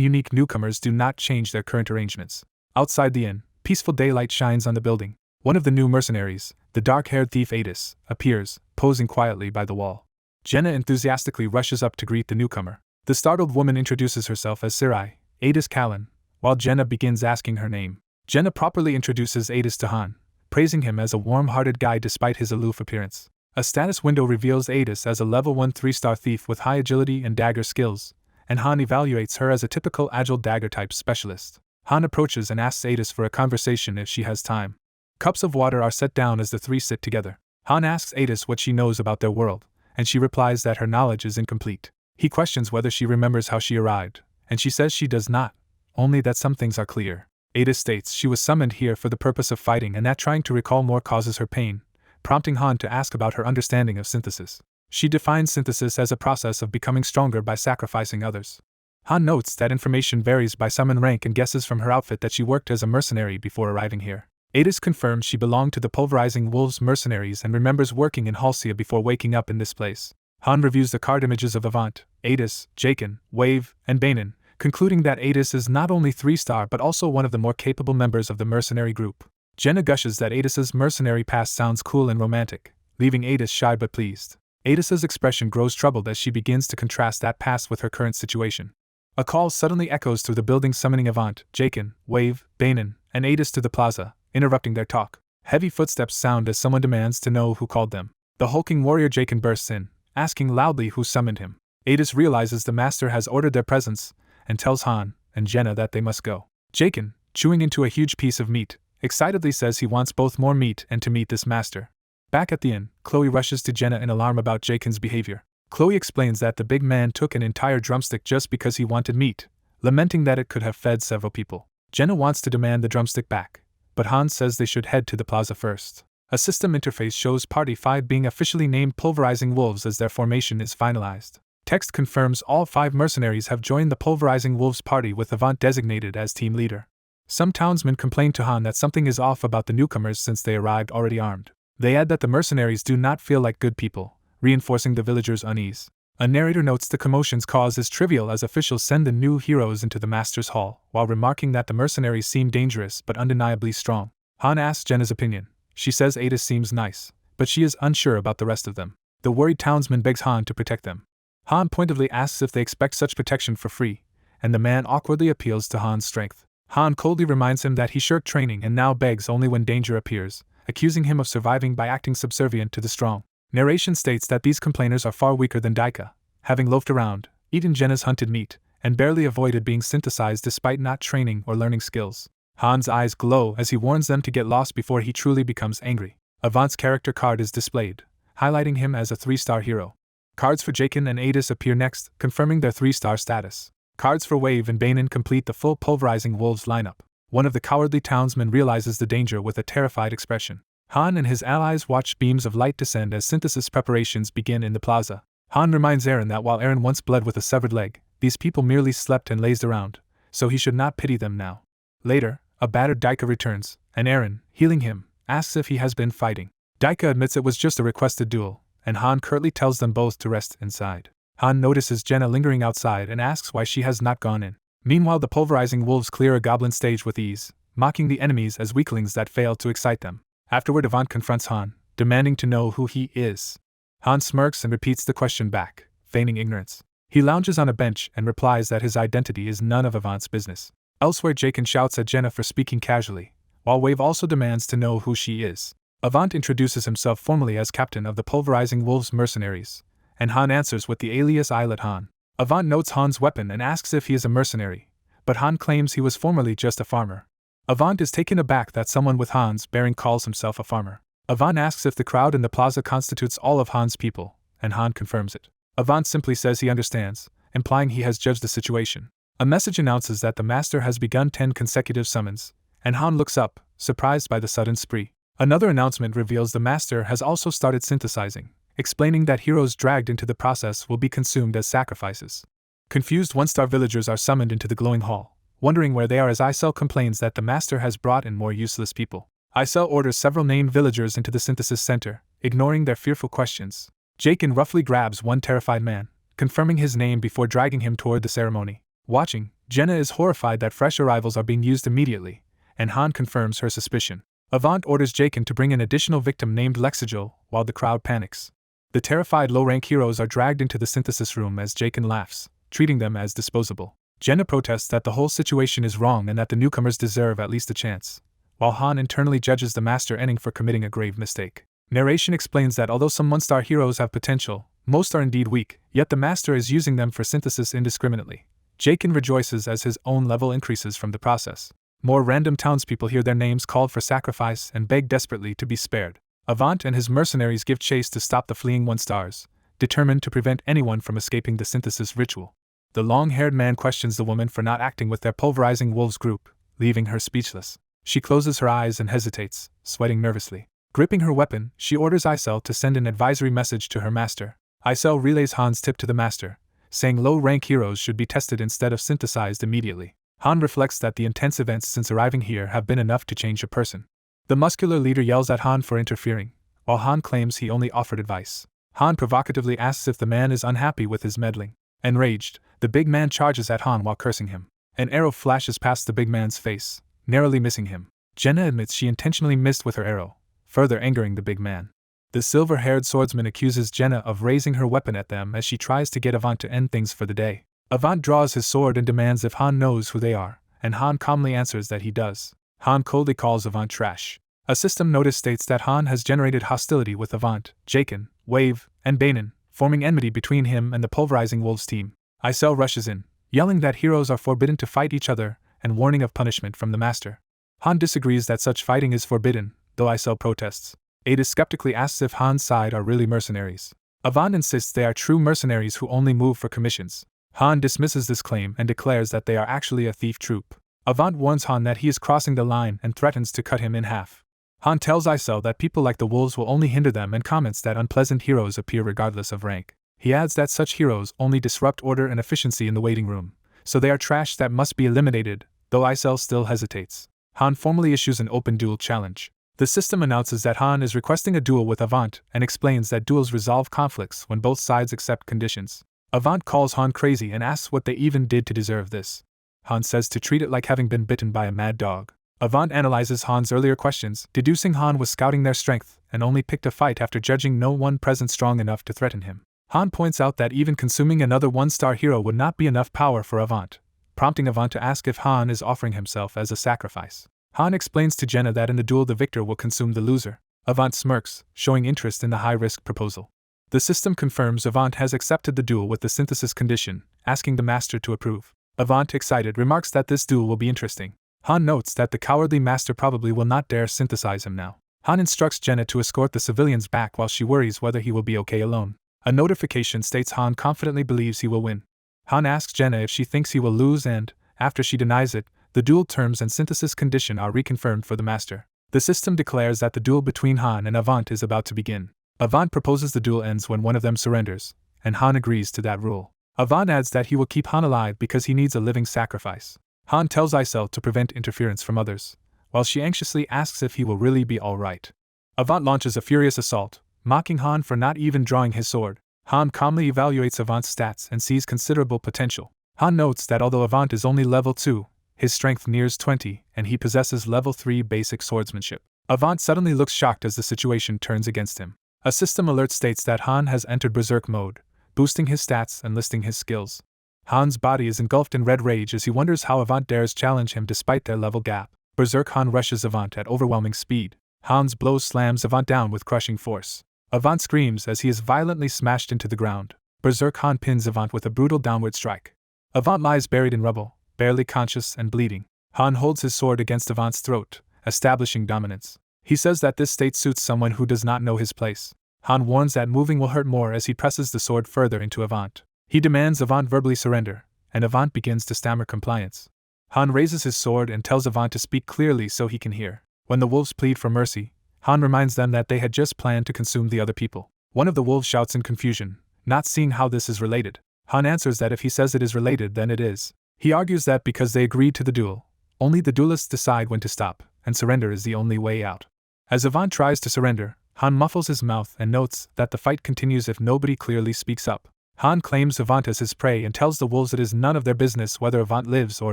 unique newcomers do not change their current arrangements. Outside the inn, peaceful daylight shines on the building. One of the new mercenaries, the dark-haired thief Adis, appears, posing quietly by the wall. Jenna enthusiastically rushes up to greet the newcomer. The startled woman introduces herself as Sirai, Adis Callan, while Jenna begins asking her name. Jenna properly introduces Adis to Han, praising him as a warm-hearted guy despite his aloof appearance. A status window reveals Adis as a level 1 3-star thief with high agility and dagger skills, and Han evaluates her as a typical agile dagger-type specialist. Han approaches and asks Adis for a conversation if she has time. Cups of water are set down as the three sit together. Han asks Adis what she knows about their world, and she replies that her knowledge is incomplete. He questions whether she remembers how she arrived, and she says she does not, only that some things are clear. Adis states she was summoned here for the purpose of fighting and that trying to recall more causes her pain, prompting Han to ask about her understanding of synthesis. She defines synthesis as a process of becoming stronger by sacrificing others. Han notes that information varies by summon rank and guesses from her outfit that she worked as a mercenary before arriving here. Adis confirms she belonged to the pulverizing wolves mercenaries and remembers working in Halcyon before waking up in this place. Han reviews the card images of Avant, Adis, Jaken, Wave, and Banin, concluding that Adis is not only 3-star but also one of the more capable members of the mercenary group. Jenna gushes that Adis's mercenary past sounds cool and romantic, leaving Adis shy but pleased. Adis's expression grows troubled as she begins to contrast that past with her current situation. A call suddenly echoes through the building summoning Avant, Jaken, Wave, Banin, and Adis to the plaza, interrupting their talk. Heavy footsteps sound as someone demands to know who called them. The hulking warrior Jaken bursts in, asking loudly who summoned him. Adis realizes the master has ordered their presence, and tells Han and Jenna that they must go. Jaken, chewing into a huge piece of meat, excitedly says he wants both more meat and to meet this master. Back at the inn, Chloe rushes to Jenna in alarm about Jaken's behavior. Chloe explains that the big man took an entire drumstick just because he wanted meat, lamenting that it could have fed several people. Jenna wants to demand the drumstick back, but Han says they should head to the plaza first. A system interface shows Party 5 being officially named Pulverizing Wolves as their formation is finalized. Text confirms all 5 mercenaries have joined the Pulverizing Wolves party with Avant designated as team leader. Some townsmen complain to Han that something is off about the newcomers since they arrived already armed. They add that the mercenaries do not feel like good people, reinforcing the villagers' unease. A narrator notes the commotion's cause is trivial as officials send the new heroes into the master's hall, while remarking that the mercenaries seem dangerous but undeniably strong. Han asks Jenna's opinion. She says Adis seems nice, but she is unsure about the rest of them. The worried townsman begs Han to protect them. Han pointedly asks if they expect such protection for free, and the man awkwardly appeals to Han's strength. Han coldly reminds him that he shirked training and now begs only when danger appears, accusing him of surviving by acting subservient to the strong. Narration states that these complainers are far weaker than Daika, having loafed around, eaten Jenna's hunted meat, and barely avoided being synthesized despite not training or learning skills. Han's eyes glow as he warns them to get lost before he truly becomes angry. Avant's character card is displayed, highlighting him as a 3-star hero. Cards for Jaken and Adis appear next, confirming their 3-star status. Cards for Wave and Banin complete the full pulverizing wolves lineup. One of the cowardly townsmen realizes the danger with a terrified expression. Han and his allies watch beams of light descend as synthesis preparations begin in the plaza. Han reminds Eren that while Eren once bled with a severed leg, these people merely slept and lazed around, so he should not pity them now. Later, a battered Daika returns, and Eren, healing him, asks if he has been fighting. Daika admits it was just a requested duel, and Han curtly tells them both to rest inside. Han notices Jenna lingering outside and asks why she has not gone in. Meanwhile, the pulverizing wolves clear a goblin stage with ease, mocking the enemies as weaklings that fail to excite them. Afterward, Avant confronts Han, demanding to know who he is. Han smirks and repeats the question back, feigning ignorance. He lounges on a bench and replies that his identity is none of Avant's business. Elsewhere, Jaken shouts at Jenna for speaking casually, while Wave also demands to know who she is. Avant introduces himself formally as captain of the Pulverizing Wolves mercenaries, and Han answers with the alias Eyelet Han. Avant notes Han's weapon and asks if he is a mercenary, but Han claims he was formerly just a farmer. Avant is taken aback that someone with Han's bearing calls himself a farmer. Avant asks if the crowd in the plaza constitutes all of Han's people, and Han confirms it. Avant simply says he understands, implying he has judged the situation. A message announces that the master has begun 10 consecutive summons, and Han looks up, surprised by the sudden spree. Another announcement reveals the master has also started synthesizing, explaining that heroes dragged into the process will be consumed as sacrifices. Confused 1-star villagers are summoned into the glowing hall, wondering where they are as Isel complains that the master has brought in more useless people. Isel orders several named villagers into the synthesis center, ignoring their fearful questions. Jaken roughly grabs one terrified man, confirming his name before dragging him toward the ceremony. Watching, Jenna is horrified that fresh arrivals are being used immediately, and Han confirms her suspicion. Avant orders Jaken to bring an additional victim named Lexigil, while the crowd panics. The terrified low-rank heroes are dragged into the synthesis room as Jaken laughs, treating them as disposable. Jenna protests that the whole situation is wrong and that the newcomers deserve at least a chance, while Han internally judges the master ending for committing a grave mistake. Narration explains that although some 1-star heroes have potential, most are indeed weak, yet the master is using them for synthesis indiscriminately. Jaken rejoices as his own level increases from the process. More random townspeople hear their names called for sacrifice and beg desperately to be spared. Avant and his mercenaries give chase to stop the fleeing 1-stars, determined to prevent anyone from escaping the synthesis ritual. The long-haired man questions the woman for not acting with their pulverizing wolves group, leaving her speechless. She closes her eyes and hesitates, sweating nervously. Gripping her weapon, she orders Isel to send an advisory message to her master. Isel relays Han's tip to the master, saying low-rank heroes should be tested instead of synthesized immediately. Han reflects that the intense events since arriving here have been enough to change a person. The muscular leader yells at Han for interfering, while Han claims he only offered advice. Han provocatively asks if the man is unhappy with his meddling. Enraged, the big man charges at Han while cursing him. An arrow flashes past the big man's face, narrowly missing him. Jenna admits she intentionally missed with her arrow, further angering the big man. The silver-haired swordsman accuses Jenna of raising her weapon at them as she tries to get Avant to end things for the day. Avant draws his sword and demands if Han knows who they are, and Han calmly answers that he does. Han coldly calls Avant trash. A system notice states that Han has generated hostility with Avant, Jaken, Wave, and Banin, forming enmity between him and the Pulverizing Wolves team. Isel rushes in, yelling that heroes are forbidden to fight each other, and warning of punishment from the master. Han disagrees that such fighting is forbidden, though Isel protests. Ada skeptically asks if Han's side are really mercenaries. Avant insists they are true mercenaries who only move for commissions. Han dismisses this claim and declares that they are actually a thief troop. Avant warns Han that he is crossing the line and threatens to cut him in half. Han tells Isel that people like the wolves will only hinder them and comments that unpleasant heroes appear regardless of rank. He adds that such heroes only disrupt order and efficiency in the waiting room, so they are trash that must be eliminated, though Isel still hesitates. Han formally issues an open duel challenge. The system announces that Han is requesting a duel with Avant and explains that duels resolve conflicts when both sides accept conditions. Avant calls Han crazy and asks what they even did to deserve this. Han says to treat it like having been bitten by a mad dog. Avant analyzes Han's earlier questions, deducing Han was scouting their strength and only picked a fight after judging no one present strong enough to threaten him. Han points out that even consuming another 1-star hero would not be enough power for Avant, prompting Avant to ask if Han is offering himself as a sacrifice. Han explains to Jenna that in the duel the victor will consume the loser. Avant smirks, showing interest in the high-risk proposal. The system confirms Avant has accepted the duel with the synthesis condition, asking the master to approve. Avant, excited, remarks that this duel will be interesting. Han notes that the cowardly master probably will not dare synthesize him now. Han instructs Jenna to escort the civilians back while she worries whether he will be okay alone. A notification states Han confidently believes he will win. Han asks Jenna if she thinks he will lose and, after she denies it, the duel terms and synthesis condition are reconfirmed for the master. The system declares that the duel between Han and Avant is about to begin. Avant proposes the duel ends when one of them surrenders, and Han agrees to that rule. Avant adds that he will keep Han alive because he needs a living sacrifice. Han tells Isel to prevent interference from others, while she anxiously asks if he will really be alright. Avant launches a furious assault, mocking Han for not even drawing his sword. Han calmly evaluates Avant's stats and sees considerable potential. Han notes that although Avant is only level 2, his strength nears 20, and he possesses level 3 basic swordsmanship. Avant suddenly looks shocked as the situation turns against him. A system alert states that Han has entered Berserk mode, boosting his stats and listing his skills. Han's body is engulfed in red rage as he wonders how Avant dares challenge him despite their level gap. Berserk Han rushes Avant at overwhelming speed. Han's blow slams Avant down with crushing force. Avant screams as he is violently smashed into the ground. Berserk Han pins Avant with a brutal downward strike. Avant lies buried in rubble, barely conscious and bleeding. Han holds his sword against Avant's throat, establishing dominance. He says that this state suits someone who does not know his place. Han warns that moving will hurt more as he presses the sword further into Avant. He demands Avant verbally surrender, and Avant begins to stammer compliance. Han raises his sword and tells Avant to speak clearly so he can hear. When the wolves plead for mercy, Han reminds them that they had just planned to consume the other people. One of the wolves shouts in confusion, not seeing how this is related. Han answers that if he says it is related, then it is. He argues that because they agreed to the duel, only the duelists decide when to stop, and surrender is the only way out. As Avant tries to surrender, Han muffles his mouth and notes that the fight continues if nobody clearly speaks up. Han claims Avant as his prey and tells the wolves it is none of their business whether Avant lives or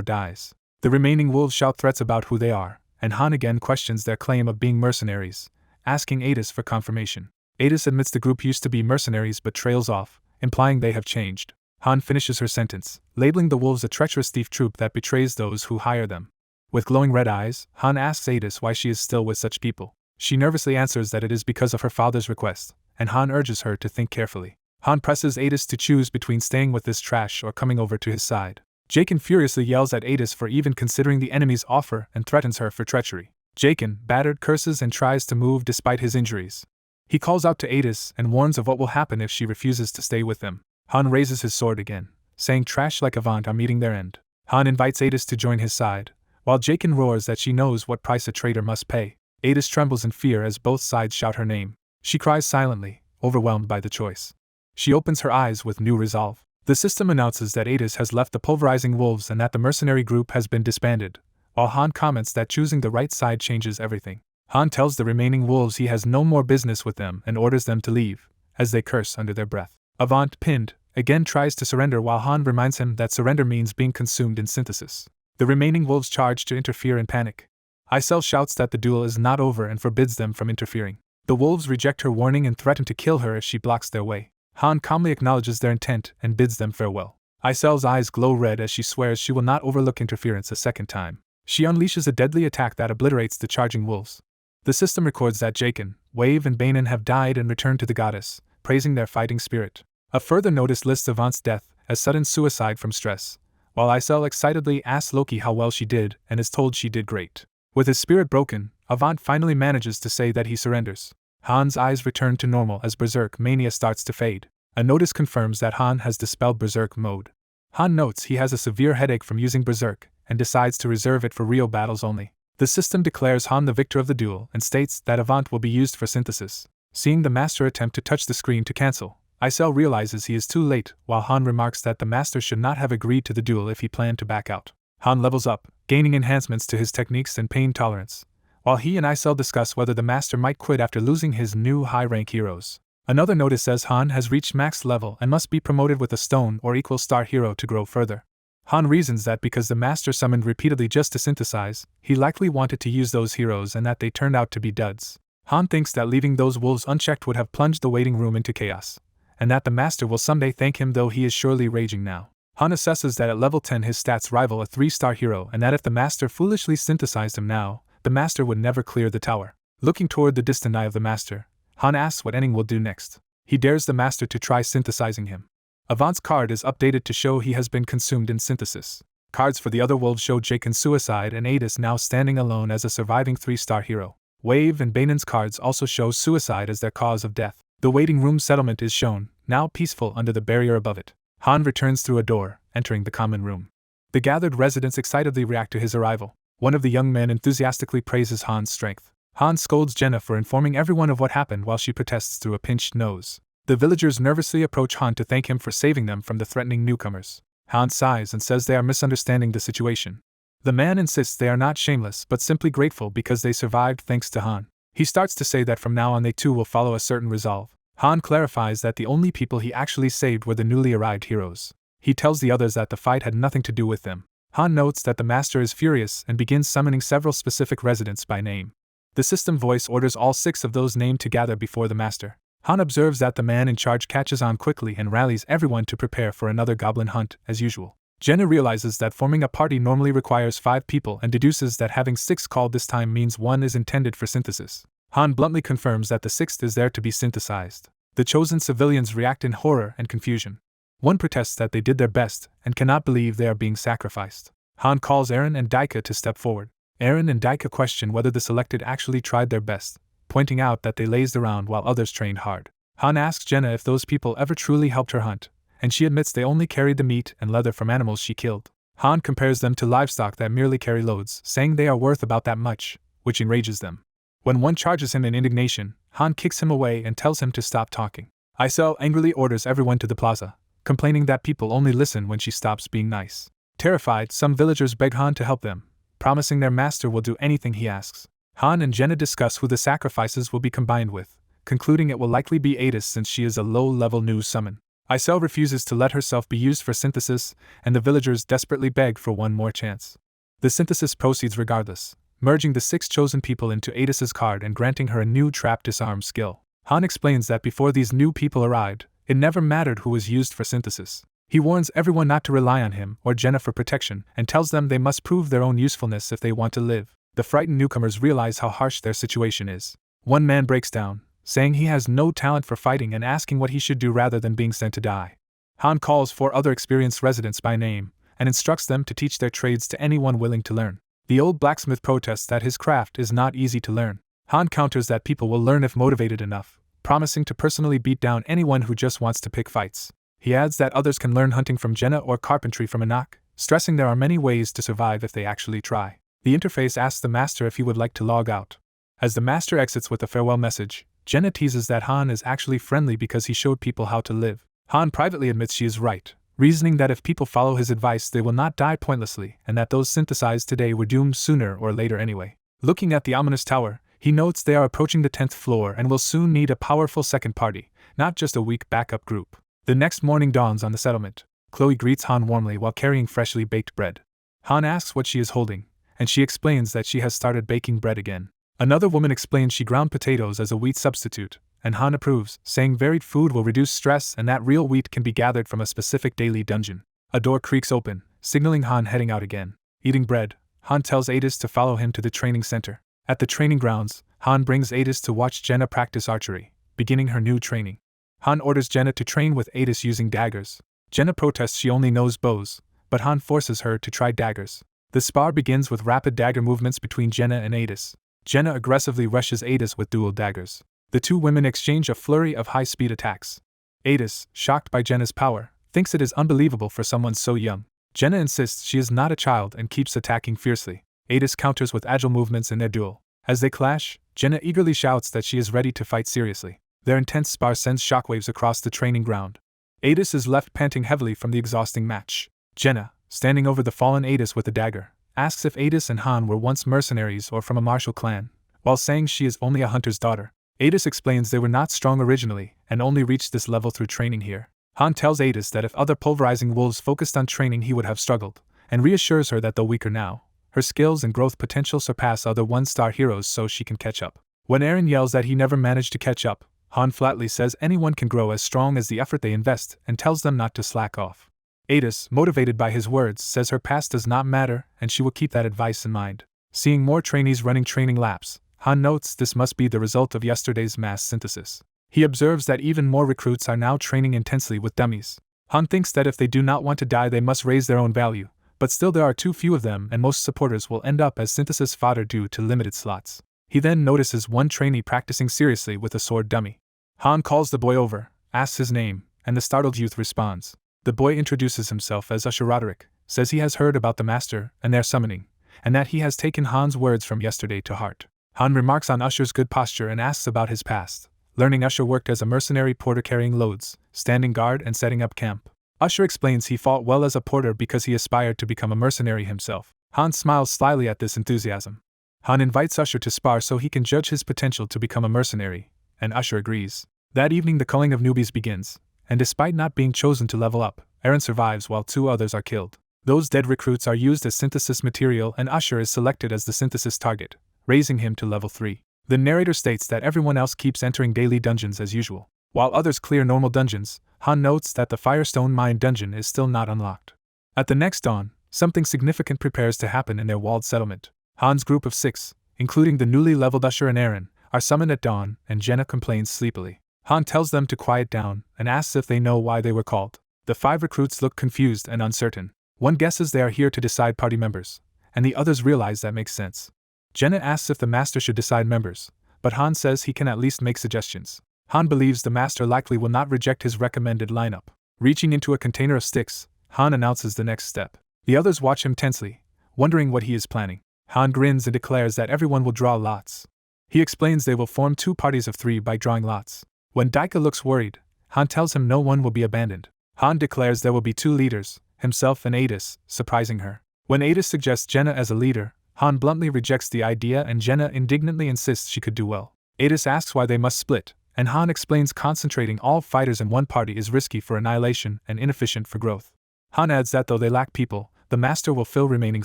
dies. The remaining wolves shout threats about who they are, and Han again questions their claim of being mercenaries, asking Adis for confirmation. Adis admits the group used to be mercenaries but trails off, implying they have changed. Han finishes her sentence, labeling the wolves a treacherous thief troop that betrays those who hire them. With glowing red eyes, Han asks Adis why she is still with such people. She nervously answers that it is because of her father's request, and Han urges her to think carefully. Han presses Adis to choose between staying with this trash or coming over to his side. Jaken furiously yells at Adis for even considering the enemy's offer and threatens her for treachery. Jaken, battered, curses and tries to move despite his injuries. He calls out to Adis and warns of what will happen if she refuses to stay with them. Han raises his sword again, saying trash like Avant are meeting their end. Han invites Adis to join his side, while Jaken roars that she knows what price a traitor must pay. Adis trembles in fear as both sides shout her name. She cries silently, overwhelmed by the choice. She opens her eyes with new resolve. The system announces that Adis has left the pulverizing wolves and that the mercenary group has been disbanded, while Han comments that choosing the right side changes everything. Han tells the remaining wolves he has no more business with them and orders them to leave, as they curse under their breath. Avant, pinned, again tries to surrender while Han reminds him that surrender means being consumed in synthesis. The remaining wolves charge to interfere in panic. Isel shouts that the duel is not over and forbids them from interfering. The wolves reject her warning and threaten to kill her if she blocks their way. Han calmly acknowledges their intent and bids them farewell. Isel's eyes glow red as she swears she will not overlook interference a second time. She unleashes a deadly attack that obliterates the charging wolves. The system records that Jaken, Wave and Banan have died and returned to the goddess, praising their fighting spirit. A further notice lists Avant's death as sudden suicide from stress, while Isel excitedly asks Loki how well she did and is told she did great. With his spirit broken, Avant finally manages to say that he surrenders. Han's eyes return to normal as Berserk mania starts to fade. A notice confirms that Han has dispelled Berserk mode. Han notes he has a severe headache from using Berserk and decides to reserve it for real battles only. The system declares Han the victor of the duel and states that Avant will be used for synthesis. Seeing the master attempt to touch the screen to cancel, Isel realizes he is too late, while Han remarks that the master should not have agreed to the duel if he planned to back out. Han levels up, gaining enhancements to his techniques and pain tolerance, while he and Isel discuss whether the master might quit after losing his new high-rank heroes. Another notice says Han has reached max level and must be promoted with a stone or equal star hero to grow further. Han reasons that because the master summoned repeatedly just to synthesize, he likely wanted to use those heroes and that they turned out to be duds. Han thinks that leaving those wolves unchecked would have plunged the waiting room into chaos, and that the master will someday thank him, though he is surely raging now. Han assesses that at level 10 his stats rival a 3-star hero and that if the master foolishly synthesized him now, the master would never clear the tower. Looking toward the distant eye of the master, Han asks what Enning will do next. He dares the master to try synthesizing him. Avant's card is updated to show he has been consumed in synthesis. Cards for the other wolves show Jaken's suicide and Adis now standing alone as a surviving 3-star hero. Wave and Banan's cards also show suicide as their cause of death. The waiting room settlement is shown, now peaceful under the barrier above it. Han returns through a door, entering the common room. The gathered residents excitedly react to his arrival. One of the young men enthusiastically praises Han's strength. Han scolds Jenna for informing everyone of what happened while she protests through a pinched nose. The villagers nervously approach Han to thank him for saving them from the threatening newcomers. Han sighs and says they are misunderstanding the situation. The man insists they are not shameless but simply grateful because they survived thanks to Han. He starts to say that from now on they too will follow a certain resolve. Han clarifies that the only people he actually saved were the newly arrived heroes. He tells the others that the fight had nothing to do with them. Han notes that the master is furious and begins summoning several specific residents by name. The system voice orders all 6 of those named to gather before the master. Han observes that the man in charge catches on quickly and rallies everyone to prepare for another goblin hunt, as usual. Jenna realizes that forming a party normally requires 5 people and deduces that having 6 called this time means 1 is intended for synthesis. Han bluntly confirms that the 6th is there to be synthesized. The chosen civilians react in horror and confusion. One protests that they did their best and cannot believe they are being sacrificed. Han calls Eren and Daika to step forward. Eren and Daika question whether the selected actually tried their best, pointing out that they lazed around while others trained hard. Han asks Jenna if those people ever truly helped her hunt, and she admits they only carried the meat and leather from animals she killed. Han compares them to livestock that merely carry loads, saying they are worth about that much, which enrages them. When one charges him in indignation, Han kicks him away and tells him to stop talking. Isel angrily orders everyone to the plaza, complaining that people only listen when she stops being nice. Terrified, some villagers beg Han to help them, promising their master will do anything he asks. Han and Jenna discuss who the sacrifices will be combined with, concluding it will likely be Adis since she is a low-level new summon. Isel refuses to let herself be used for synthesis, and the villagers desperately beg for one more chance. The synthesis proceeds regardless, merging the 6 chosen people into Adis's card and granting her a new trap disarm skill. Han explains that before these new people arrived, it never mattered who was used for synthesis. He warns everyone not to rely on him or Jenna for protection and tells them they must prove their own usefulness if they want to live. The frightened newcomers realize how harsh their situation is. One man breaks down, saying he has no talent for fighting and asking what he should do rather than being sent to die. Han calls 4 other experienced residents by name and instructs them to teach their trades to anyone willing to learn. The old blacksmith protests that his craft is not easy to learn. Han counters that people will learn if motivated enough, promising to personally beat down anyone who just wants to pick fights. He adds that others can learn hunting from Jenna or carpentry from Anak, stressing there are many ways to survive if they actually try. The interface asks the master if he would like to log out. As the master exits with a farewell message, Jenna teases that Han is actually friendly because he showed people how to live. Han privately admits she is right, reasoning that if people follow his advice they will not die pointlessly and that those synthesized today were doomed sooner or later anyway. Looking at the ominous tower, he notes they are approaching the 10th floor and will soon need a powerful second party, not just a weak backup group. The next morning dawns on the settlement. Chloe greets Han warmly while carrying freshly baked bread. Han asks what she is holding, and she explains that she has started baking bread again. Another woman explains she ground potatoes as a wheat substitute, and Han approves, saying varied food will reduce stress and that real wheat can be gathered from a specific daily dungeon. A door creaks open, signaling Han heading out again. Eating bread, Han tells Adis to follow him to the training center. At the training grounds, Han brings Adis to watch Jenna practice archery, beginning her new training. Han orders Jenna to train with Adis using daggers. Jenna protests she only knows bows, but Han forces her to try daggers. The spar begins with rapid dagger movements between Jenna and Adis. Jenna aggressively rushes Adis with dual daggers. The 2 women exchange a flurry of high-speed attacks. Adis, shocked by Jenna's power, thinks it is unbelievable for someone so young. Jenna insists she is not a child and keeps attacking fiercely. Adis counters with agile movements in their duel. As they clash, Jenna eagerly shouts that she is ready to fight seriously. Their intense spar sends shockwaves across the training ground. Adis is left panting heavily from the exhausting match. Jenna, standing over the fallen Adis with a dagger, asks if Adis and Han were once mercenaries or from a martial clan, while saying she is only a hunter's daughter. Adis explains they were not strong originally and only reached this level through training here. Han tells Adis that if other pulverizing wolves focused on training he would have struggled, and reassures her that though weaker now, her skills and growth potential surpass other 1-star heroes so she can catch up. When Eren yells that he never managed to catch up, Han flatly says anyone can grow as strong as the effort they invest and tells them not to slack off. Adis, motivated by his words, says her past does not matter and she will keep that advice in mind. Seeing more trainees running training laps, Han notes this must be the result of yesterday's mass synthesis. He observes that even more recruits are now training intensely with dummies. Han thinks that if they do not want to die they must raise their own value, but still there are too few of them and most supporters will end up as synthesis fodder due to limited slots. He then notices one trainee practicing seriously with a sword dummy. Han calls the boy over, asks his name, and the startled youth responds. The boy introduces himself as Usher Roderick, says he has heard about the master and their summoning, and that he has taken Han's words from yesterday to heart. Han remarks on Usher's good posture and asks about his past, learning Usher worked as a mercenary porter carrying loads, standing guard and setting up camp. Usher explains he fought well as a porter because he aspired to become a mercenary himself. Han smiles slyly at this enthusiasm. Han invites Usher to spar so he can judge his potential to become a mercenary, and Usher agrees. That evening the culling of newbies begins, and despite not being chosen to level up, Eren survives while 2 others are killed. Those dead recruits are used as synthesis material and Usher is selected as the synthesis target, raising him to level 3. The narrator states that everyone else keeps entering daily dungeons as usual. While others clear normal dungeons, Han notes that the Firestone Mine dungeon is still not unlocked. At the next dawn, something significant prepares to happen in their walled settlement. Han's group of 6, including the newly leveled Usher and Eren, are summoned at dawn, and Jenna complains sleepily. Han tells them to quiet down and asks if they know why they were called. The 5 recruits look confused and uncertain. One guesses they are here to decide party members, and the others realize that makes sense. Jenna asks if the master should decide members, but Han says he can at least make suggestions. Han believes the master likely will not reject his recommended lineup. Reaching into a container of sticks, Han announces the next step. The others watch him tensely, wondering what he is planning. Han grins and declares that everyone will draw lots. He explains they will form 2 parties of 3 by drawing lots. When Daika looks worried, Han tells him no one will be abandoned. Han declares there will be 2 leaders, himself and Adis, surprising her. When Adis suggests Jenna as a leader, Han bluntly rejects the idea and Jenna indignantly insists she could do well. Adis asks why they must split, and Han explains concentrating all fighters in one party is risky for annihilation and inefficient for growth. Han adds that though they lack people, the master will fill remaining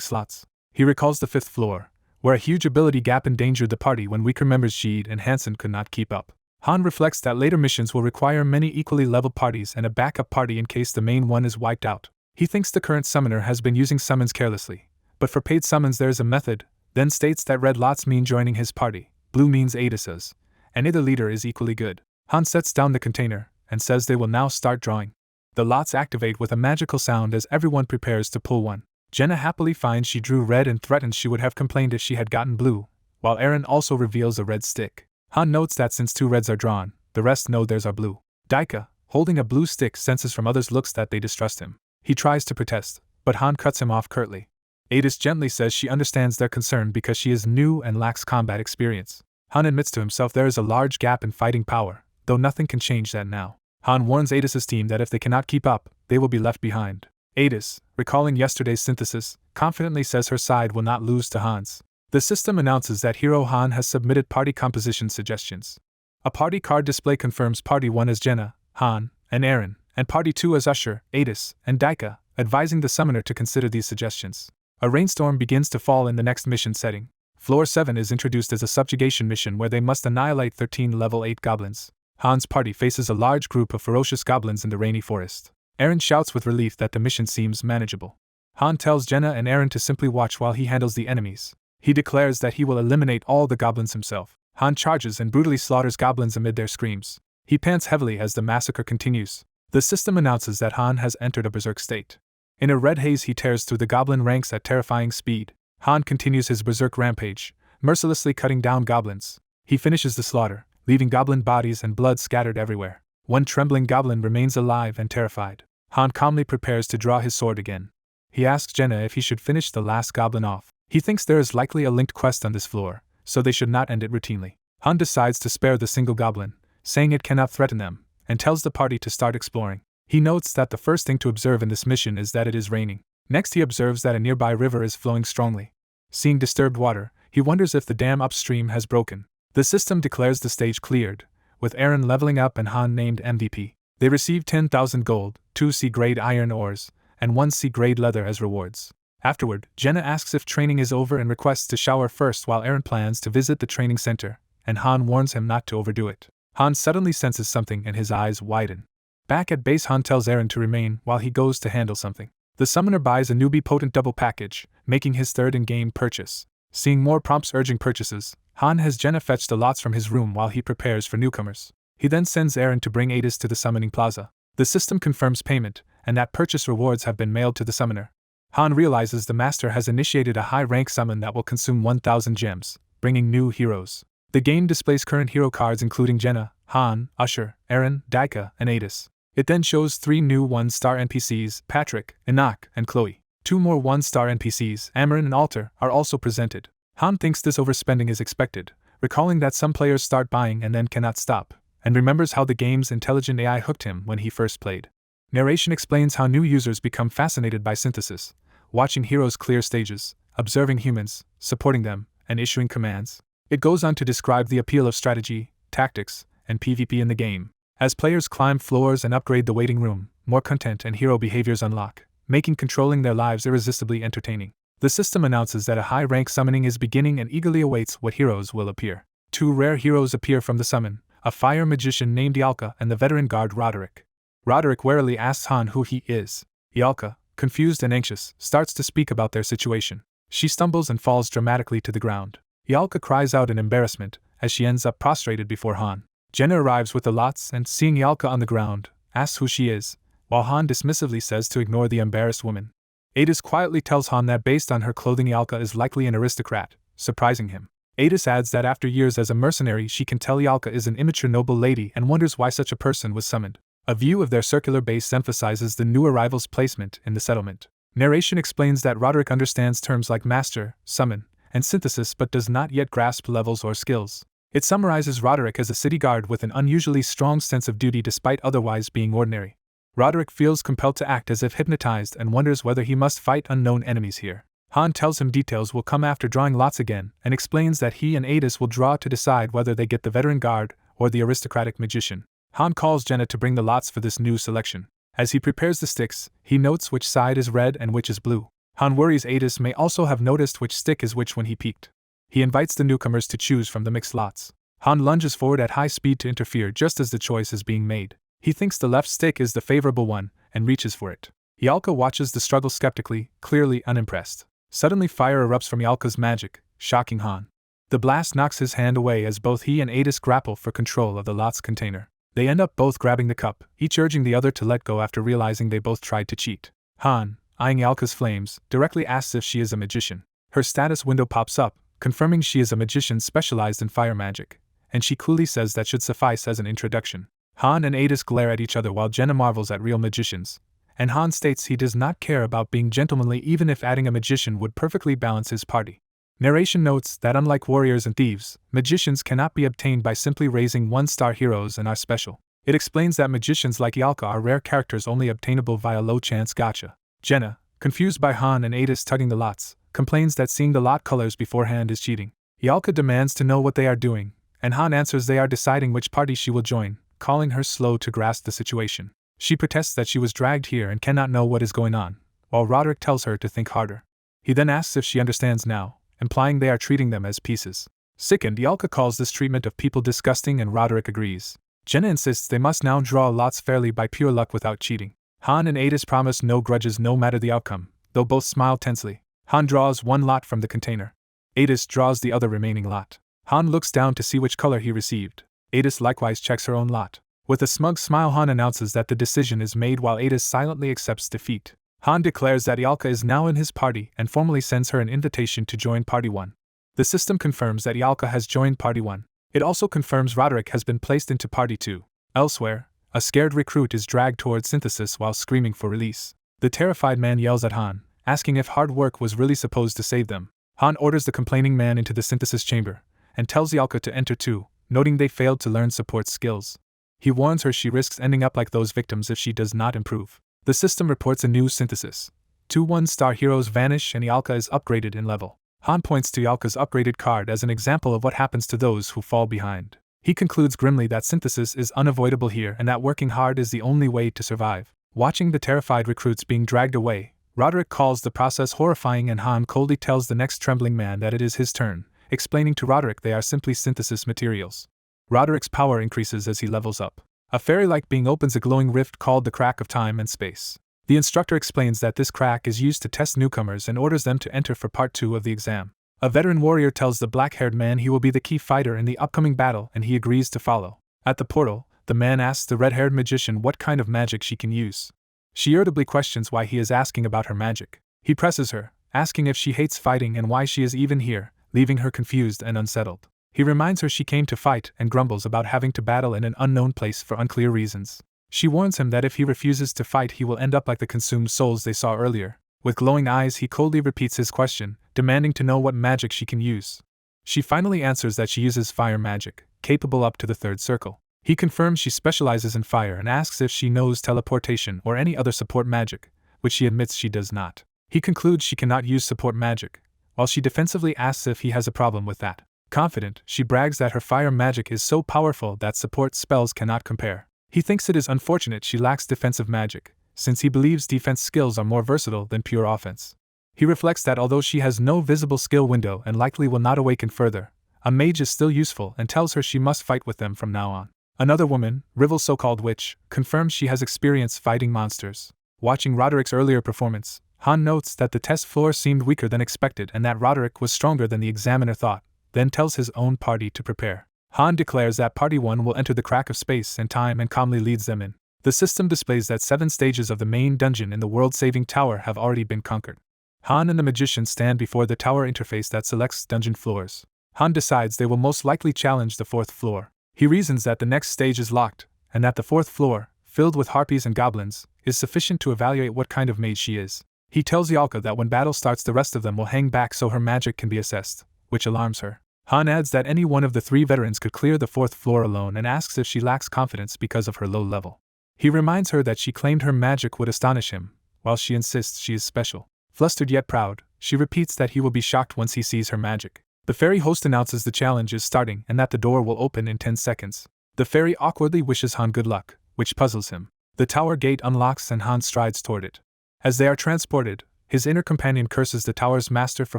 slots. He recalls the 5th floor, where a huge ability gap endangered the party when weaker members Jeed and Hansen could not keep up. Han reflects that later missions will require many equally leveled parties and a backup party in case the main one is wiped out. He thinks the current summoner has been using summons carelessly, but for paid summons there is a method, then states that red lots mean joining his party, blue means Adis's, and either leader is equally good. Han sets down the container and says they will now start drawing. The lots activate with a magical sound as everyone prepares to pull one. Jenna happily finds she drew red and threatens she would have complained if she had gotten blue, while Eren also reveals a red stick. Han notes that since 2 reds are drawn, the rest know theirs are blue. Daika, holding a blue stick, senses from others' looks that they distrust him. He tries to protest, but Han cuts him off curtly. Adis gently says she understands their concern because she is new and lacks combat experience. Han admits to himself there is a large gap in fighting power, though nothing can change that now. Han warns Adis' team that if they cannot keep up, they will be left behind. Adis, recalling yesterday's synthesis, confidently says her side will not lose to Han's. The system announces that Hero Han has submitted party composition suggestions. A party card display confirms Party 1 as Jenna, Han, and Eren, and Party 2 as Usher, Adis, and Daika, advising the summoner to consider these suggestions. A rainstorm begins to fall in the next mission setting. Floor 7 is introduced as a subjugation mission where they must annihilate 13 level 8 goblins. Han's party faces a large group of ferocious goblins in the rainy forest. Eren shouts with relief that the mission seems manageable. Han tells Jenna and Eren to simply watch while he handles the enemies. He declares that he will eliminate all the goblins himself. Han charges and brutally slaughters goblins amid their screams. He pants heavily as the massacre continues. The system announces that Han has entered a berserk state. In a red haze he tears through the goblin ranks at terrifying speed. Han continues his berserk rampage, mercilessly cutting down goblins. He finishes the slaughter, leaving goblin bodies and blood scattered everywhere. One trembling goblin remains alive and terrified. Han calmly prepares to draw his sword again. He asks Jenna if he should finish the last goblin off. He thinks there is likely a linked quest on this floor, so they should not end it routinely. Han decides to spare the single goblin, saying it cannot threaten them, and tells the party to start exploring. He notes that the first thing to observe in this mission is that it is raining. Next he observes that a nearby river is flowing strongly. Seeing disturbed water, he wonders if the dam upstream has broken. The system declares the stage cleared, with Eren leveling up and Han named MVP. They receive 10,000 gold, 2 C-grade iron ores, and 1 C-grade leather as rewards. Afterward, Jenna asks if training is over and requests to shower first while Eren plans to visit the training center, and Han warns him not to overdo it. Han suddenly senses something and his eyes widen. Back at base, Han tells Eren to remain while he goes to handle something. The summoner buys a newbie potent double package, making his third in-game purchase. Seeing more prompts urging purchases, Han has Jenna fetch the lots from his room while he prepares for newcomers. He then sends Eren to bring Adis to the summoning plaza. The system confirms payment, and that purchase rewards have been mailed to the summoner. Han realizes the master has initiated a high-rank summon that will consume 1,000 gems, bringing new heroes. The game displays current hero cards including Jenna, Han, Usher, Eren, Daika, and Adis. It then shows 3 new 1-star NPCs, Patrick, Enoch, and Chloe. 2 more 1-star NPCs, Amarin and Alter, are also presented. Han thinks this overspending is expected, recalling that some players start buying and then cannot stop, and remembers how the game's intelligent AI hooked him when he first played. Narration explains how new users become fascinated by synthesis, watching heroes clear stages, observing humans, supporting them, and issuing commands. It goes on to describe the appeal of strategy, tactics, and PvP in the game. As players climb floors and upgrade the waiting room, more content and hero behaviors unlock, making controlling their lives irresistibly entertaining. The system announces that a high-rank summoning is beginning and eagerly awaits what heroes will appear. 2 rare heroes appear from the summon, a fire magician named Yalka and the veteran guard Roderick. Roderick warily asks Han who he is. Yalka, confused and anxious, starts to speak about their situation. She stumbles and falls dramatically to the ground. Yalka cries out in embarrassment, as she ends up prostrated before Han. Jenna arrives with the lots and, seeing Yalka on the ground, asks who she is, while Han dismissively says to ignore the embarrassed woman. Adis quietly tells Han that based on her clothing Yalka is likely an aristocrat, surprising him. Adis adds that after years as a mercenary she can tell Yalka is an immature noble lady and wonders why such a person was summoned. A view of their circular base emphasizes the new arrival's placement in the settlement. Narration explains that Roderick understands terms like master, summon, and synthesis but does not yet grasp levels or skills. It summarizes Roderick as a city guard with an unusually strong sense of duty despite otherwise being ordinary. Roderick feels compelled to act as if hypnotized and wonders whether he must fight unknown enemies here. Han tells him details will come after drawing lots again and explains that he and Adis will draw to decide whether they get the veteran guard or the aristocratic magician. Han calls Jenna to bring the lots for this new selection. As he prepares the sticks, he notes which side is red and which is blue. Han worries Adis may also have noticed which stick is which when he peeked. He invites the newcomers to choose from the mixed lots. Han lunges forward at high speed to interfere just as the choice is being made. He thinks the left stick is the favorable one and reaches for it. Yalka watches the struggle skeptically, clearly unimpressed. Suddenly fire erupts from Yalka's magic, shocking Han. The blast knocks his hand away as both he and Adis grapple for control of the lots container. They end up both grabbing the cup, each urging the other to let go after realizing they both tried to cheat. Han, eyeing Yalka's flames, directly asks if she is a magician. Her status window pops up, confirming she is a magician specialized in fire magic, and she coolly says that should suffice as an introduction. Han and Adis glare at each other while Jenna marvels at real magicians, and Han states he does not care about being gentlemanly even if adding a magician would perfectly balance his party. Narration notes that unlike warriors and thieves, magicians cannot be obtained by simply raising 1-star heroes and are special. It explains that magicians like Yalka are rare characters only obtainable via low-chance gacha. Jenna, confused by Han and Adis tugging the lots, complains that seeing the lot colors beforehand is cheating. Yalka demands to know what they are doing, and Han answers they are deciding which party she will join, calling her slow to grasp the situation. She protests that she was dragged here and cannot know what is going on, while Roderick tells her to think harder. He then asks if she understands now, implying they are treating them as pieces. Sickened, Yalka calls this treatment of people disgusting and Roderick agrees. Jenna insists they must now draw lots fairly by pure luck without cheating. Han and Adis promise no grudges no matter the outcome, though both smile tensely. Han draws one lot from the container. Adis draws the other remaining lot. Han looks down to see which color he received. Adis likewise checks her own lot. With a smug smile, Han announces that the decision is made while Adis silently accepts defeat. Han declares that Yalka is now in his party and formally sends her an invitation to join Party 1. The system confirms that Yalka has joined Party 1. It also confirms Roderick has been placed into Party 2. Elsewhere, a scared recruit is dragged towards synthesis while screaming for release. The terrified man yells at Han, asking if hard work was really supposed to save them. Han orders the complaining man into the synthesis chamber, and tells Yalka to enter too, noting they failed to learn support skills. He warns her she risks ending up like those victims if she does not improve. The system reports a new synthesis. 2 1-star heroes vanish and Yalka is upgraded in level. Han points to Yalka's upgraded card as an example of what happens to those who fall behind. He concludes grimly that synthesis is unavoidable here and that working hard is the only way to survive. Watching the terrified recruits being dragged away, Roderick calls the process horrifying and Han coldly tells the next trembling man that it is his turn, explaining to Roderick they are simply synthesis materials. Roderick's power increases as he levels up. A fairy-like being opens a glowing rift called the Crack of Time and Space. The instructor explains that this crack is used to test newcomers and orders them to enter for Part 2 of the exam. A veteran warrior tells the black-haired man he will be the key fighter in the upcoming battle and he agrees to follow. At the portal, the man asks the red-haired magician what kind of magic she can use. She irritably questions why he is asking about her magic. He presses her, asking if she hates fighting and why she is even here, leaving her confused and unsettled. He reminds her she came to fight and grumbles about having to battle in an unknown place for unclear reasons. She warns him that if he refuses to fight he will end up like the consumed souls they saw earlier. With glowing eyes he coldly repeats his question, demanding to know what magic she can use. She finally answers that she uses fire magic, capable up to the third circle. He confirms she specializes in fire and asks if she knows teleportation or any other support magic, which she admits she does not. He concludes she cannot use support magic, while she defensively asks if he has a problem with that. Confident, she brags that her fire magic is so powerful that support spells cannot compare. He thinks it is unfortunate she lacks defensive magic, since he believes defense skills are more versatile than pure offense. He reflects that although she has no visible skill window and likely will not awaken further, a mage is still useful and tells her she must fight with them from now on. Another woman, Rivel's so-called witch, confirms she has experience fighting monsters. Watching Roderick's earlier performance, Han notes that the test floor seemed weaker than expected and that Roderick was stronger than the examiner thought, then tells his own party to prepare. Han declares that Party 1 will enter the crack of space and time and calmly leads them in. The system displays that 7 stages of the main dungeon in the world-saving tower have already been conquered. Han and the magician stand before the tower interface that selects dungeon floors. Han decides they will most likely challenge the 4th floor. He reasons that the next stage is locked, and that the 4th floor, filled with harpies and goblins, is sufficient to evaluate what kind of mage she is. He tells Yalka that when battle starts the rest of them will hang back so her magic can be assessed, which alarms her. Han adds that any one of the 3 veterans could clear the 4th floor alone and asks if she lacks confidence because of her low level. He reminds her that she claimed her magic would astonish him, while she insists she is special. Flustered yet proud, she repeats that he will be shocked once he sees her magic. The fairy host announces the challenge is starting and that the door will open in 10 seconds. The fairy awkwardly wishes Han good luck, which puzzles him. The tower gate unlocks and Han strides toward it. As they are transported, his inner companion curses the tower's master for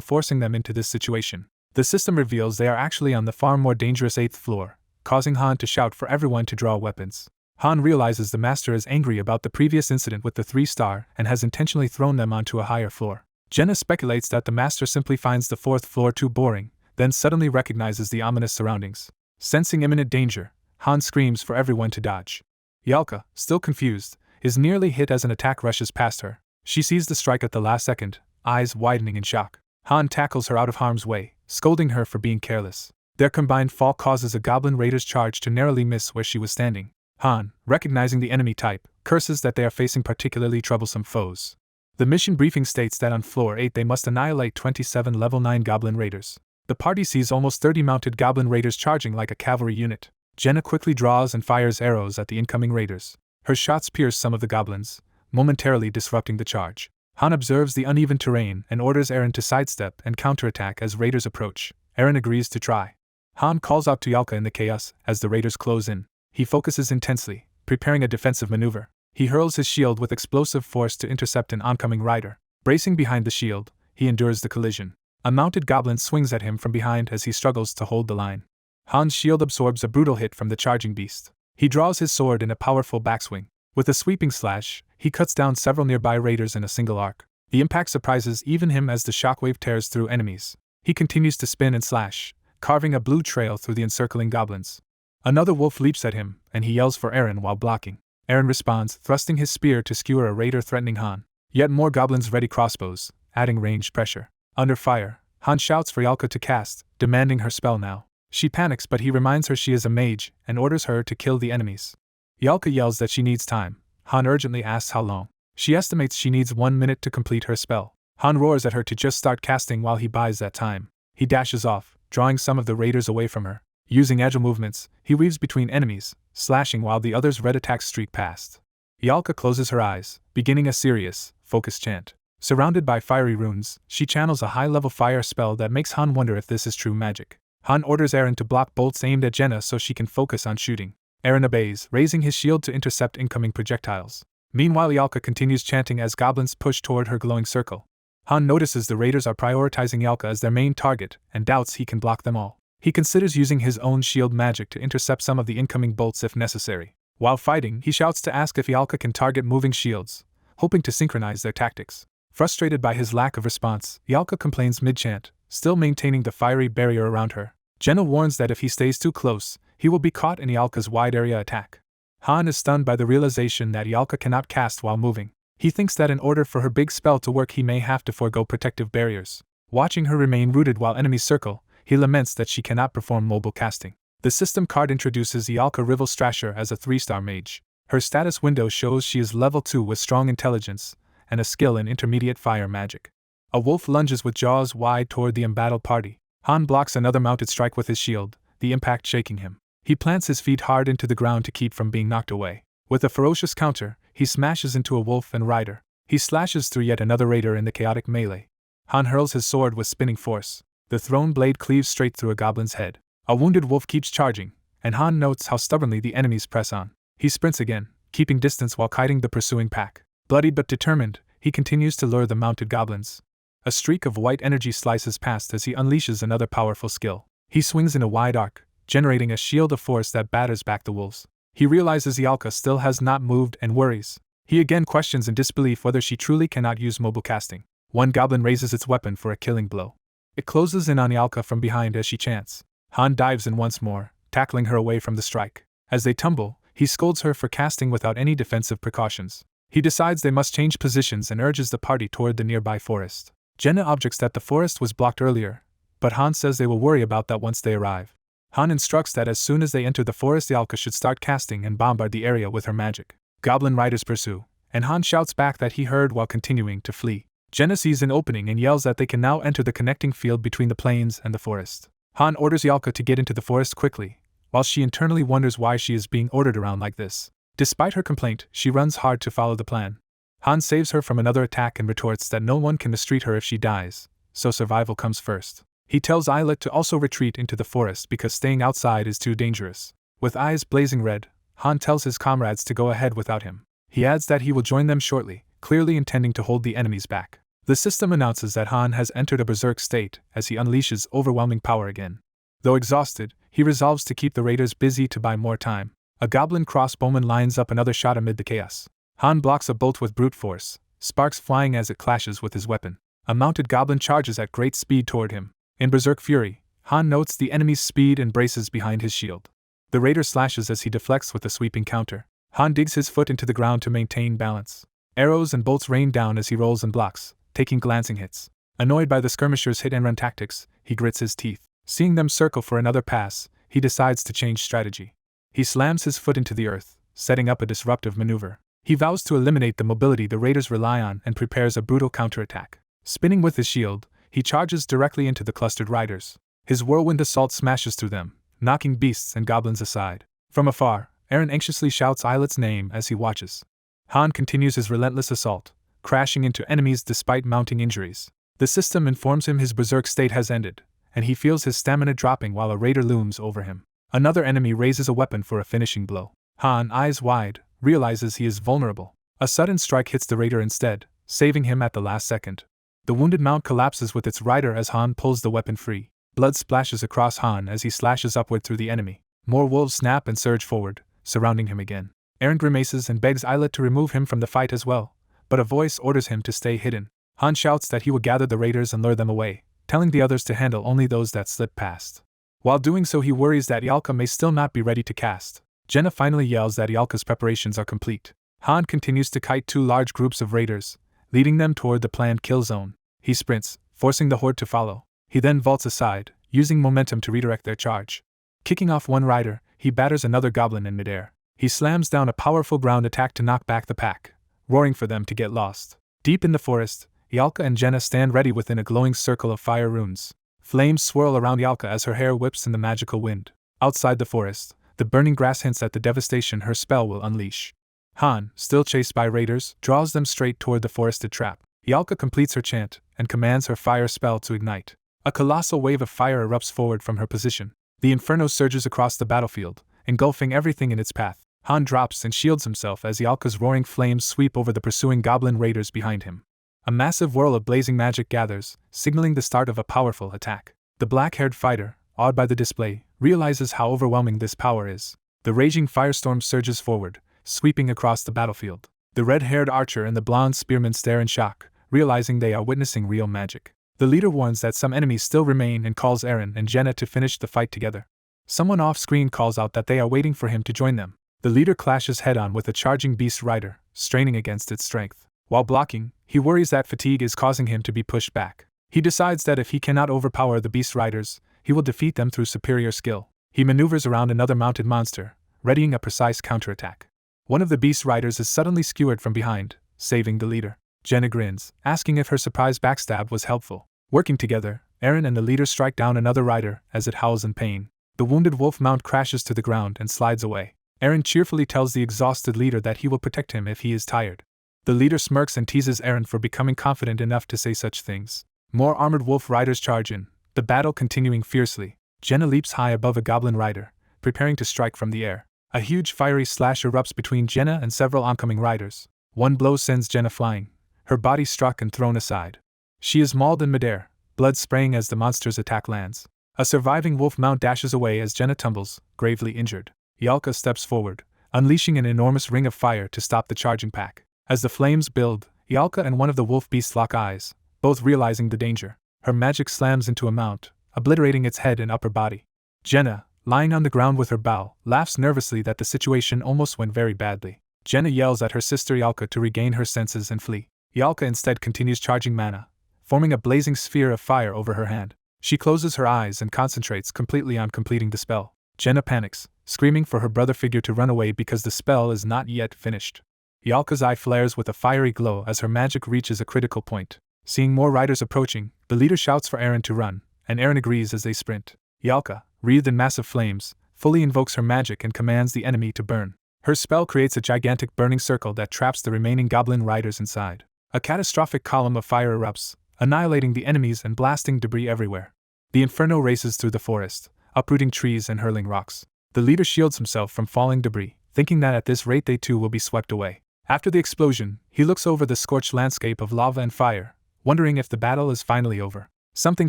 forcing them into this situation. The system reveals they are actually on the far more dangerous 8th floor, causing Han to shout for everyone to draw weapons. Han realizes the master is angry about the previous incident with the 3-star and has intentionally thrown them onto a higher floor. Jenna speculates that the master simply finds the 4th floor too boring, then suddenly recognizes the ominous surroundings. Sensing imminent danger, Han screams for everyone to dodge. Yalka, still confused, is nearly hit as an attack rushes past her. She sees the strike at the last second, eyes widening in shock. Han tackles her out of harm's way, scolding her for being careless. Their combined fall causes a goblin raider's charge to narrowly miss where she was standing. Han, recognizing the enemy type, curses that they are facing particularly troublesome foes. The mission briefing states that on floor 8 they must annihilate 27 level 9 goblin raiders. The party sees almost 30 mounted goblin raiders charging like a cavalry unit. Jenna quickly draws and fires arrows at the incoming raiders. Her shots pierce some of the goblins, momentarily disrupting the charge. Han observes the uneven terrain and orders Eren to sidestep and counterattack as raiders approach. Eren agrees to try. Han calls out to Yalka in the chaos as the raiders close in. He focuses intensely, preparing a defensive maneuver. He hurls his shield with explosive force to intercept an oncoming rider. Bracing behind the shield, he endures the collision. A mounted goblin swings at him from behind as he struggles to hold the line. Han's shield absorbs a brutal hit from the charging beast. He draws his sword in a powerful backswing. With a sweeping slash, he cuts down several nearby raiders in a single arc. The impact surprises even him as the shockwave tears through enemies. He continues to spin and slash, carving a blue trail through the encircling goblins. Another wolf leaps at him, and he yells for Eren while blocking. Eren responds, thrusting his spear to skewer a raider threatening Han. Yet more goblins ready crossbows, adding ranged pressure. Under fire, Han shouts for Yalka to cast, demanding her spell now. She panics, but he reminds her she is a mage and orders her to kill the enemies. Yalka yells that she needs time. Han urgently asks how long. She estimates she needs 1 minute to complete her spell. Han roars at her to just start casting while he buys that time. He dashes off, drawing some of the raiders away from her. Using agile movements, he weaves between enemies, slashing while the others' red attacks streak past. Yalka closes her eyes, beginning a serious, focused chant. Surrounded by fiery runes, she channels a high-level fire spell that makes Han wonder if this is true magic. Han orders Eren to block bolts aimed at Jenna so she can focus on shooting. Eren obeys, raising his shield to intercept incoming projectiles. Meanwhile, Yalka continues chanting as goblins push toward her glowing circle. Han notices the raiders are prioritizing Yalka as their main target and doubts he can block them all. He considers using his own shield magic to intercept some of the incoming bolts if necessary. While fighting, he shouts to ask if Yalka can target moving shields, hoping to synchronize their tactics. Frustrated by his lack of response, Yalka complains mid-chant, still maintaining the fiery barrier around her. Jenna warns that if he stays too close, he will be caught in Yalka's wide-area attack. Han is stunned by the realization that Yalka cannot cast while moving. He thinks that in order for her big spell to work he may have to forego protective barriers. Watching her remain rooted while enemies circle, he laments that she cannot perform mobile casting. The system card introduces Yalka Rivel Strasher as a 3-star mage. Her status window shows she is level 2 with strong intelligence and a skill in intermediate fire magic. A wolf lunges with jaws wide toward the embattled party. Han blocks another mounted strike with his shield, the impact shaking him. He plants his feet hard into the ground to keep from being knocked away. With a ferocious counter, he smashes into a wolf and rider. He slashes through yet another raider in the chaotic melee. Han hurls his sword with spinning force. The thrown blade cleaves straight through a goblin's head. A wounded wolf keeps charging, and Han notes how stubbornly the enemies press on. He sprints again, keeping distance while kiting the pursuing pack. Bloodied but determined, he continues to lure the mounted goblins. A streak of white energy slices past as he unleashes another powerful skill. He swings in a wide arc, generating a shield of force that batters back the wolves. He realizes Ialka still has not moved and worries. He again questions in disbelief whether she truly cannot use mobile casting. One goblin raises its weapon for a killing blow. It closes in on Ialka from behind as she chants. Han dives in once more, tackling her away from the strike. As they tumble, he scolds her for casting without any defensive precautions. He decides they must change positions and urges the party toward the nearby forest. Jenna objects that the forest was blocked earlier, but Han says they will worry about that once they arrive. Han instructs that as soon as they enter the forest, Ialka should start casting and bombard the area with her magic. Goblin riders pursue, and Han shouts back that he heard while continuing to flee. Jenna sees an opening and yells that they can now enter the connecting field between the plains and the forest. Han orders Ialka to get into the forest quickly, while she internally wonders why she is being ordered around like this. Despite her complaint, she runs hard to follow the plan. Han saves her from another attack and retorts that no one can mistreat her if she dies, so survival comes first. He tells Islet to also retreat into the forest because staying outside is too dangerous. With eyes blazing red, Han tells his comrades to go ahead without him. He adds that he will join them shortly, clearly intending to hold the enemies back. The system announces that Han has entered a berserk state as he unleashes overwhelming power again. Though exhausted, he resolves to keep the raiders busy to buy more time. A goblin crossbowman lines up another shot amid the chaos. Han blocks a bolt with brute force, sparks flying as it clashes with his weapon. A mounted goblin charges at great speed toward him. In berserk fury, Han notes the enemy's speed and braces behind his shield. The raider slashes as he deflects with a sweeping counter. Han digs his foot into the ground to maintain balance. Arrows and bolts rain down as he rolls and blocks, taking glancing hits. Annoyed by the skirmishers' hit-and-run tactics, he grits his teeth. Seeing them circle for another pass, he decides to change strategy. He slams his foot into the earth, setting up a disruptive maneuver. He vows to eliminate the mobility the raiders rely on and prepares a brutal counterattack. Spinning with his shield, he charges directly into the clustered riders. His whirlwind assault smashes through them, knocking beasts and goblins aside. From afar, Eren anxiously shouts Islet's name as he watches. Han continues his relentless assault, crashing into enemies despite mounting injuries. The system informs him his berserk state has ended, and he feels his stamina dropping while a raider looms over him. Another enemy raises a weapon for a finishing blow. Han, eyes wide, realizes he is vulnerable. A sudden strike hits the raider instead, saving him at the last second. The wounded mount collapses with its rider as Han pulls the weapon free. Blood splashes across Han as he slashes upward through the enemy. More wolves snap and surge forward, surrounding him again. Eren grimaces and begs Islet to remove him from the fight as well, but a voice orders him to stay hidden. Han shouts that he will gather the raiders and lure them away, telling the others to handle only those that slip past. While doing so, he worries that Ialka may still not be ready to cast. Jenna finally yells that Ialka's preparations are complete. Han continues to kite two large groups of raiders, leading them toward the planned kill zone. He sprints, forcing the horde to follow. He then vaults aside, using momentum to redirect their charge. Kicking off one rider, he batters another goblin in midair. He slams down a powerful ground attack to knock back the pack, roaring for them to get lost. Deep in the forest, Ialka and Jenna stand ready within a glowing circle of fire runes. Flames swirl around Ialka as her hair whips in the magical wind. Outside the forest, the burning grass hints at the devastation her spell will unleash. Han, still chased by raiders, draws them straight toward the forested trap. Ialka completes her chant and commands her fire spell to ignite. A colossal wave of fire erupts forward from her position. The inferno surges across the battlefield, engulfing everything in its path. Han drops and shields himself as Ialka's roaring flames sweep over the pursuing goblin raiders behind him. A massive whirl of blazing magic gathers, signaling the start of a powerful attack. The black-haired fighter, awed by the display, realizes how overwhelming this power is. The raging firestorm surges forward, sweeping across the battlefield. The red-haired archer and the blonde spearman stare in shock, realizing they are witnessing real magic. The leader warns that some enemies still remain and calls Eren and Jenna to finish the fight together. Someone off-screen calls out that they are waiting for him to join them. The leader clashes head-on with a charging beast rider, straining against its strength. While blocking, he worries that fatigue is causing him to be pushed back. He decides that if he cannot overpower the beast riders, he will defeat them through superior skill. He maneuvers around another mounted monster, readying a precise counterattack. One of the beast riders is suddenly skewered from behind, saving the leader. Jenna grins, asking if her surprise backstab was helpful. Working together, Eren and the leader strike down another rider as it howls in pain. The wounded wolf mount crashes to the ground and slides away. Eren cheerfully tells the exhausted leader that he will protect him if he is tired. The leader smirks and teases Eren for becoming confident enough to say such things. More armored wolf riders charge in, the battle continuing fiercely. Jenna leaps high above a goblin rider, preparing to strike from the air. A huge fiery slash erupts between Jenna and several oncoming riders. One blow sends Jenna flying, her body struck and thrown aside. She is mauled in midair, blood spraying as the monster's attack lands. A surviving wolf mount dashes away as Jenna tumbles, gravely injured. Yalka steps forward, unleashing an enormous ring of fire to stop the charging pack. As the flames build, Yalka and one of the wolf beasts lock eyes, both realizing the danger. Her magic slams into a mount, obliterating its head and upper body. Jenna, lying on the ground with her bow, laughs nervously that the situation almost went very badly. Jenna yells at her sister Yalka to regain her senses and flee. Yalka instead continues charging mana, forming a blazing sphere of fire over her hand. She closes her eyes and concentrates completely on completing the spell. Jenna panics, screaming for her brother figure to run away because the spell is not yet finished. Yalka's eye flares with a fiery glow as her magic reaches a critical point. Seeing more riders approaching, the leader shouts for Eren to run, and Eren agrees as they sprint. Yalka, wreathed in massive flames, fully invokes her magic and commands the enemy to burn. Her spell creates a gigantic burning circle that traps the remaining goblin riders inside. A catastrophic column of fire erupts, annihilating the enemies and blasting debris everywhere. The inferno races through the forest, uprooting trees and hurling rocks. The leader shields himself from falling debris, thinking that at this rate they too will be swept away. After the explosion, he looks over the scorched landscape of lava and fire, wondering if the battle is finally over. Something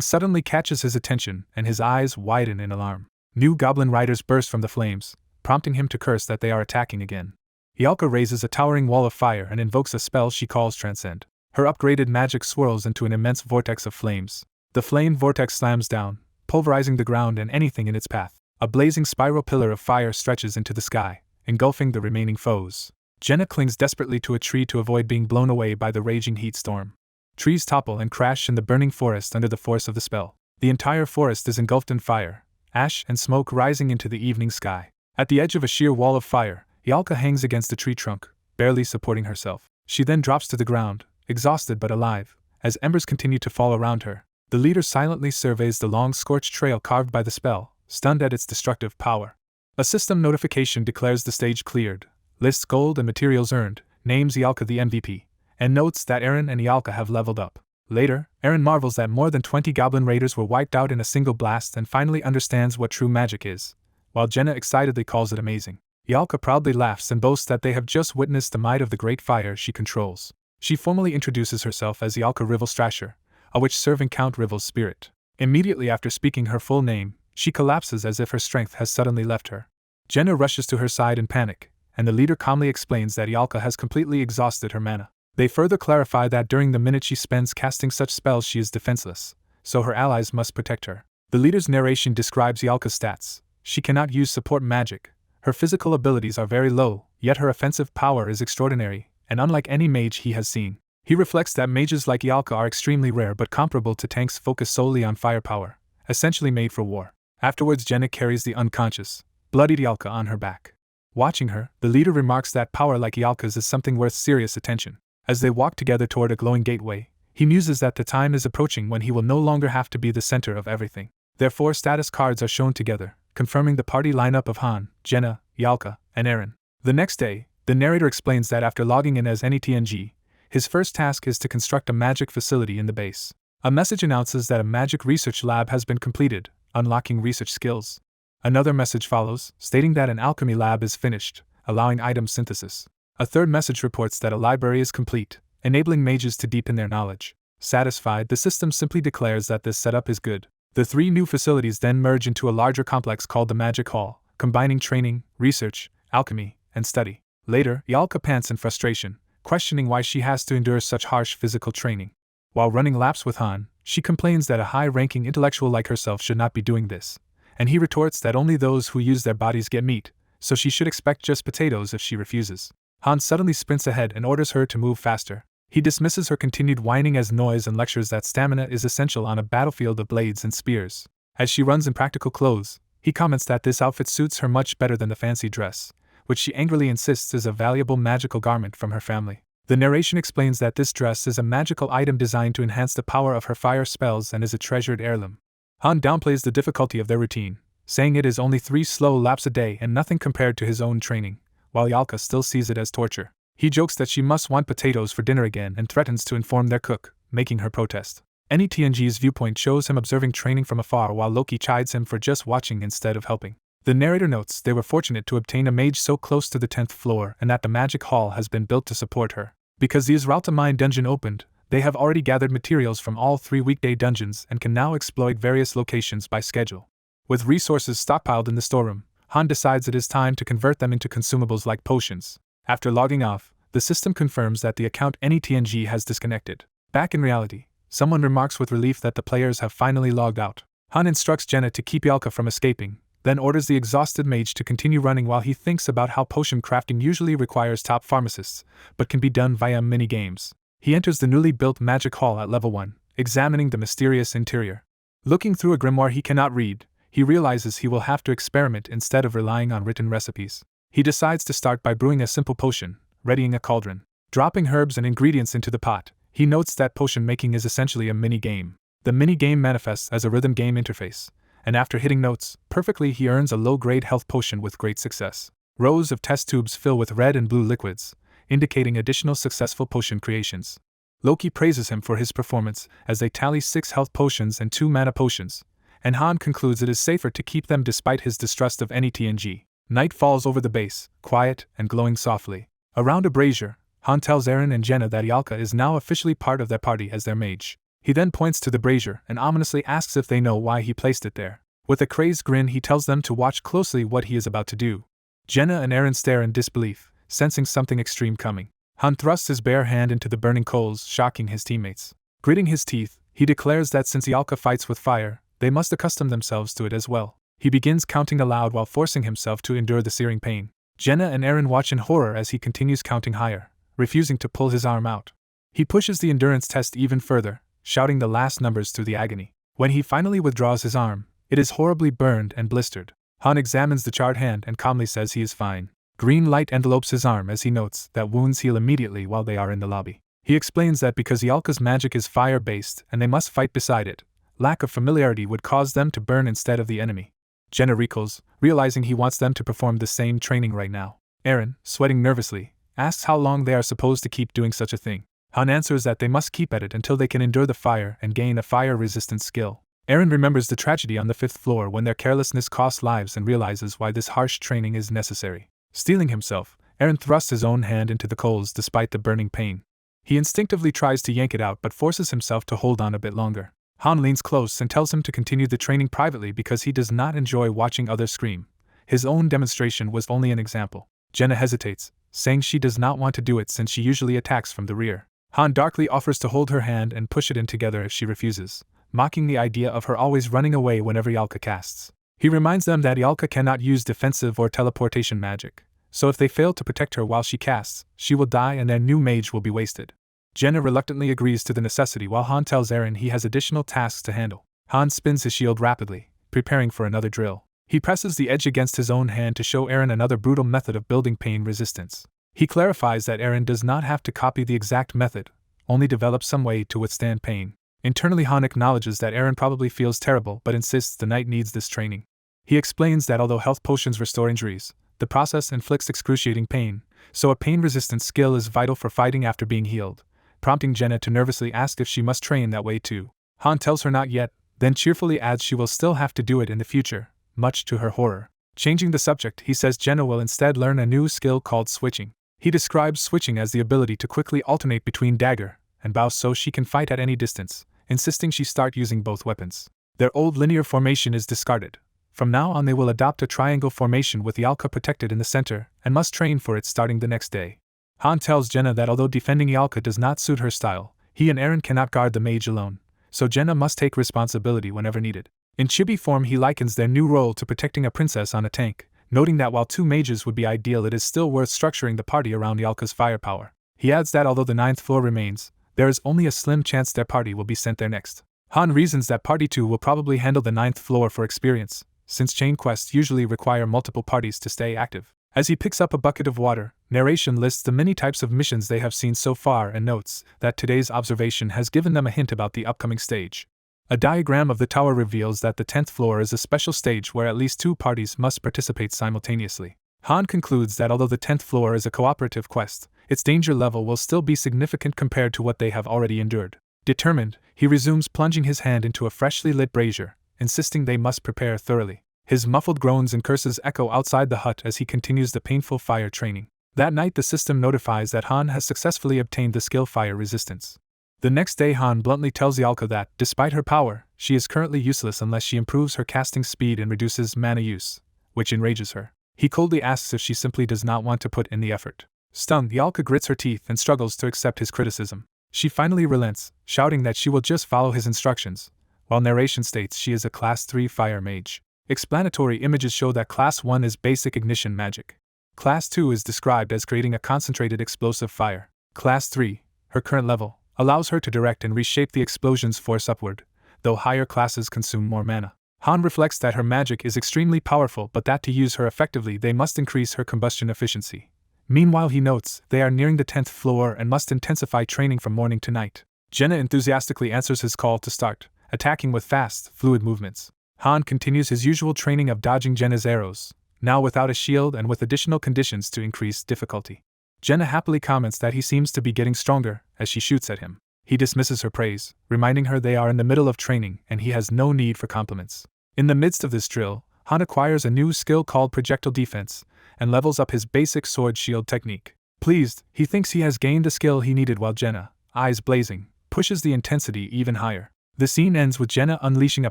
suddenly catches his attention, and his eyes widen in alarm. New goblin riders burst from the flames, prompting him to curse that they are attacking again. Yalka raises a towering wall of fire and invokes a spell she calls Transcend. Her upgraded magic swirls into an immense vortex of flames. The flame vortex slams down, pulverizing the ground and anything in its path. A blazing spiral pillar of fire stretches into the sky, engulfing the remaining foes. Jenna clings desperately to a tree to avoid being blown away by the raging heat storm. Trees topple and crash in the burning forest under the force of the spell. The entire forest is engulfed in fire, ash and smoke rising into the evening sky. At the edge of a sheer wall of fire, Yalka hangs against a tree trunk, barely supporting herself. She then drops to the ground, exhausted but alive, as embers continue to fall around her. The leader silently surveys the long scorched trail carved by the spell, stunned at its destructive power. A system notification declares the stage cleared, lists gold and materials earned, names Yalka the MVP, and notes that Eren and Yalka have leveled up. Later, Eren marvels that more than 20 goblin raiders were wiped out in a single blast and finally understands what true magic is, while Jenna excitedly calls it amazing. Yalka proudly laughs and boasts that they have just witnessed the might of the great fire she controls. She formally introduces herself as Yalka Rivel Strasher, a witch-serving Count Rivel's spirit. Immediately after speaking her full name, she collapses as if her strength has suddenly left her. Jenna rushes to her side in panic, and the leader calmly explains that Yalka has completely exhausted her mana. They further clarify that during the minute she spends casting such spells she is defenseless, so her allies must protect her. The leader's narration describes Yalka's stats. She cannot use support magic. Her physical abilities are very low, yet her offensive power is extraordinary, and unlike any mage he has seen. He reflects that mages like Yalka are extremely rare but comparable to tanks focused solely on firepower, essentially made for war. Afterwards, Jenna carries the unconscious, bloodied Yalka on her back. Watching her, the leader remarks that power like Yalka's is something worth serious attention. As they walk together toward a glowing gateway, he muses that the time is approaching when he will no longer have to be the center of everything. Their 4 status cards are shown together, confirming the party lineup of Han, Jenna, Yalka, and Eren. The next day, the narrator explains that after logging in as any TNG, his first task is to construct a magic facility in the base. A message announces that a magic research lab has been completed, unlocking research skills. Another message follows, stating that an alchemy lab is finished, allowing item synthesis. A third message reports that a library is complete, enabling mages to deepen their knowledge. Satisfied, the system simply declares that this setup is good. The 3 new facilities then merge into a larger complex called the Magic Hall, combining training, research, alchemy, and study. Later, Yalka pants in frustration, questioning why she has to endure such harsh physical training. While running laps with Han, she complains that a high-ranking intellectual like herself should not be doing this, and he retorts that only those who use their bodies get meat, so she should expect just potatoes if she refuses. Han suddenly sprints ahead and orders her to move faster. He dismisses her continued whining as noise and lectures that stamina is essential on a battlefield of blades and spears. As she runs in practical clothes, he comments that this outfit suits her much better than the fancy dress, which she angrily insists is a valuable magical garment from her family. The narration explains that this dress is a magical item designed to enhance the power of her fire spells and is a treasured heirloom. Han downplays the difficulty of their routine, saying it is only 3 slow laps a day and nothing compared to his own training, while Yalka still sees it as torture. He jokes that she must want potatoes for dinner again and threatens to inform their cook, making her protest. NETNG's viewpoint shows him observing training from afar while Loki chides him for just watching instead of helping. The narrator notes they were fortunate to obtain a mage so close to the 10th floor and that the magic hall has been built to support her. Because the Israelita mine dungeon opened, they have already gathered materials from all 3 weekday dungeons and can now exploit various locations by schedule. With resources stockpiled in the storeroom, Han decides it is time to convert them into consumables like potions. After logging off, the system confirms that the account NETNG has disconnected. Back in reality, someone remarks with relief that the players have finally logged out. Han instructs Jenna to keep Yalka from escaping, then orders the exhausted mage to continue running while he thinks about how potion crafting usually requires top pharmacists, but can be done via mini-games. He enters the newly built magic hall at level 1, examining the mysterious interior. Looking through a grimoire he cannot read, he realizes he will have to experiment instead of relying on written recipes. He decides to start by brewing a simple potion, readying a cauldron. Dropping herbs and ingredients into the pot, he notes that potion making is essentially a mini-game. The mini-game manifests as a rhythm game interface, and after hitting notes perfectly he earns a low-grade health potion with great success. Rows of test tubes fill with red and blue liquids, indicating additional successful potion creations. Loki praises him for his performance as they tally 6 health potions and 2 mana potions, and Han concludes it is safer to keep them despite his distrust of NETNG. Night falls over the base, quiet and glowing softly. Around a brazier, Han tells Eren and Jenna that Yalka is now officially part of their party as their mage. He then points to the brazier and ominously asks if they know why he placed it there. With a crazed grin he tells them to watch closely what he is about to do. Jenna and Eren stare in disbelief, sensing something extreme coming. Han thrusts his bare hand into the burning coals, shocking his teammates. Gritting his teeth, he declares that since Yalka fights with fire, they must accustom themselves to it as well. He begins counting aloud while forcing himself to endure the searing pain. Jenna and Eren watch in horror as he continues counting higher, refusing to pull his arm out. He pushes the endurance test even further, shouting the last numbers through the agony. When he finally withdraws his arm, it is horribly burned and blistered. Han examines the charred hand and calmly says he is fine. Green light envelopes his arm as he notes that wounds heal immediately while they are in the lobby. He explains that because Yalka's magic is fire-based and they must fight beside it, lack of familiarity would cause them to burn instead of the enemy. Jenna recoils, realizing he wants them to perform the same training right now. Eren, sweating nervously, asks how long they are supposed to keep doing such a thing. Han answers that they must keep at it until they can endure the fire and gain a fire-resistant skill. Eren remembers the tragedy on the 5th floor when their carelessness cost lives and realizes why this harsh training is necessary. Steeling himself, Eren thrusts his own hand into the coals despite the burning pain. He instinctively tries to yank it out but forces himself to hold on a bit longer. Han leans close and tells him to continue the training privately because he does not enjoy watching others scream. His own demonstration was only an example. Jenna hesitates, saying she does not want to do it since she usually attacks from the rear. Han darkly offers to hold her hand and push it in together if she refuses, mocking the idea of her always running away whenever Yalka casts. He reminds them that Yalka cannot use defensive or teleportation magic, so if they fail to protect her while she casts, she will die and their new mage will be wasted. Jenna reluctantly agrees to the necessity while Han tells Eren he has additional tasks to handle. Han spins his shield rapidly, preparing for another drill. He presses the edge against his own hand to show Eren another brutal method of building pain resistance. He clarifies that Eren does not have to copy the exact method, only develop some way to withstand pain. Internally Han acknowledges that Eren probably feels terrible but insists the knight needs this training. He explains that although health potions restore injuries, the process inflicts excruciating pain, so a pain-resistant skill is vital for fighting after being healed, prompting Jenna to nervously ask if she must train that way too. Han tells her not yet, then cheerfully adds she will still have to do it in the future, much to her horror. Changing the subject, he says Jenna will instead learn a new skill called switching. He describes switching as the ability to quickly alternate between dagger and bow so she can fight at any distance, insisting she start using both weapons. Their old linear formation is discarded. From now on they will adopt a triangle formation with Yalka protected in the center and must train for it starting the next day. Han tells Jenna that although defending Yalka does not suit her style, he and Eren cannot guard the mage alone, so Jenna must take responsibility whenever needed. In chibi form he likens their new role to protecting a princess on a tank, noting that while 2 mages would be ideal it is still worth structuring the party around Yalka's firepower. He adds that although the 9th floor remains, there is only a slim chance their party will be sent there next. Han reasons that Party 2 will probably handle the 9th floor for experience, since chain quests usually require multiple parties to stay active. As he picks up a bucket of water, narration lists the many types of missions they have seen so far and notes that today's observation has given them a hint about the upcoming stage. A diagram of the tower reveals that the 10th floor is a special stage where at least 2 parties must participate simultaneously. Han concludes that although the 10th floor is a cooperative quest, its danger level will still be significant compared to what they have already endured. Determined, he resumes plunging his hand into a freshly lit brazier, insisting they must prepare thoroughly. His muffled groans and curses echo outside the hut as he continues the painful fire training. That night the system notifies that Han has successfully obtained the skill fire resistance. The next day Han bluntly tells Yalka that, despite her power, she is currently useless unless she improves her casting speed and reduces mana use, which enrages her. He coldly asks if she simply does not want to put in the effort. Stung, Yalka grits her teeth and struggles to accept his criticism. She finally relents, shouting that she will just follow his instructions, while narration states she is a Class 3 fire mage. Explanatory images show that Class 1 is basic ignition magic. Class 2 is described as creating a concentrated explosive fire. Class 3, her current level, allows her to direct and reshape the explosion's force upward, though higher classes consume more mana. Han reflects that her magic is extremely powerful but that to use her effectively they must increase her combustion efficiency. Meanwhile he notes they are nearing the 10th floor and must intensify training from morning to night. Jenna enthusiastically answers his call to start, attacking with fast, fluid movements. Han continues his usual training of dodging Jenna's arrows, now without a shield and with additional conditions to increase difficulty. Jenna happily comments that he seems to be getting stronger as she shoots at him. He dismisses her praise, reminding her they are in the middle of training and he has no need for compliments. In the midst of this drill, Han acquires a new skill called projectile defense and levels up his basic sword shield technique. Pleased, he thinks he has gained the skill he needed while Jenna, eyes blazing, pushes the intensity even higher. The scene ends with Jenna unleashing a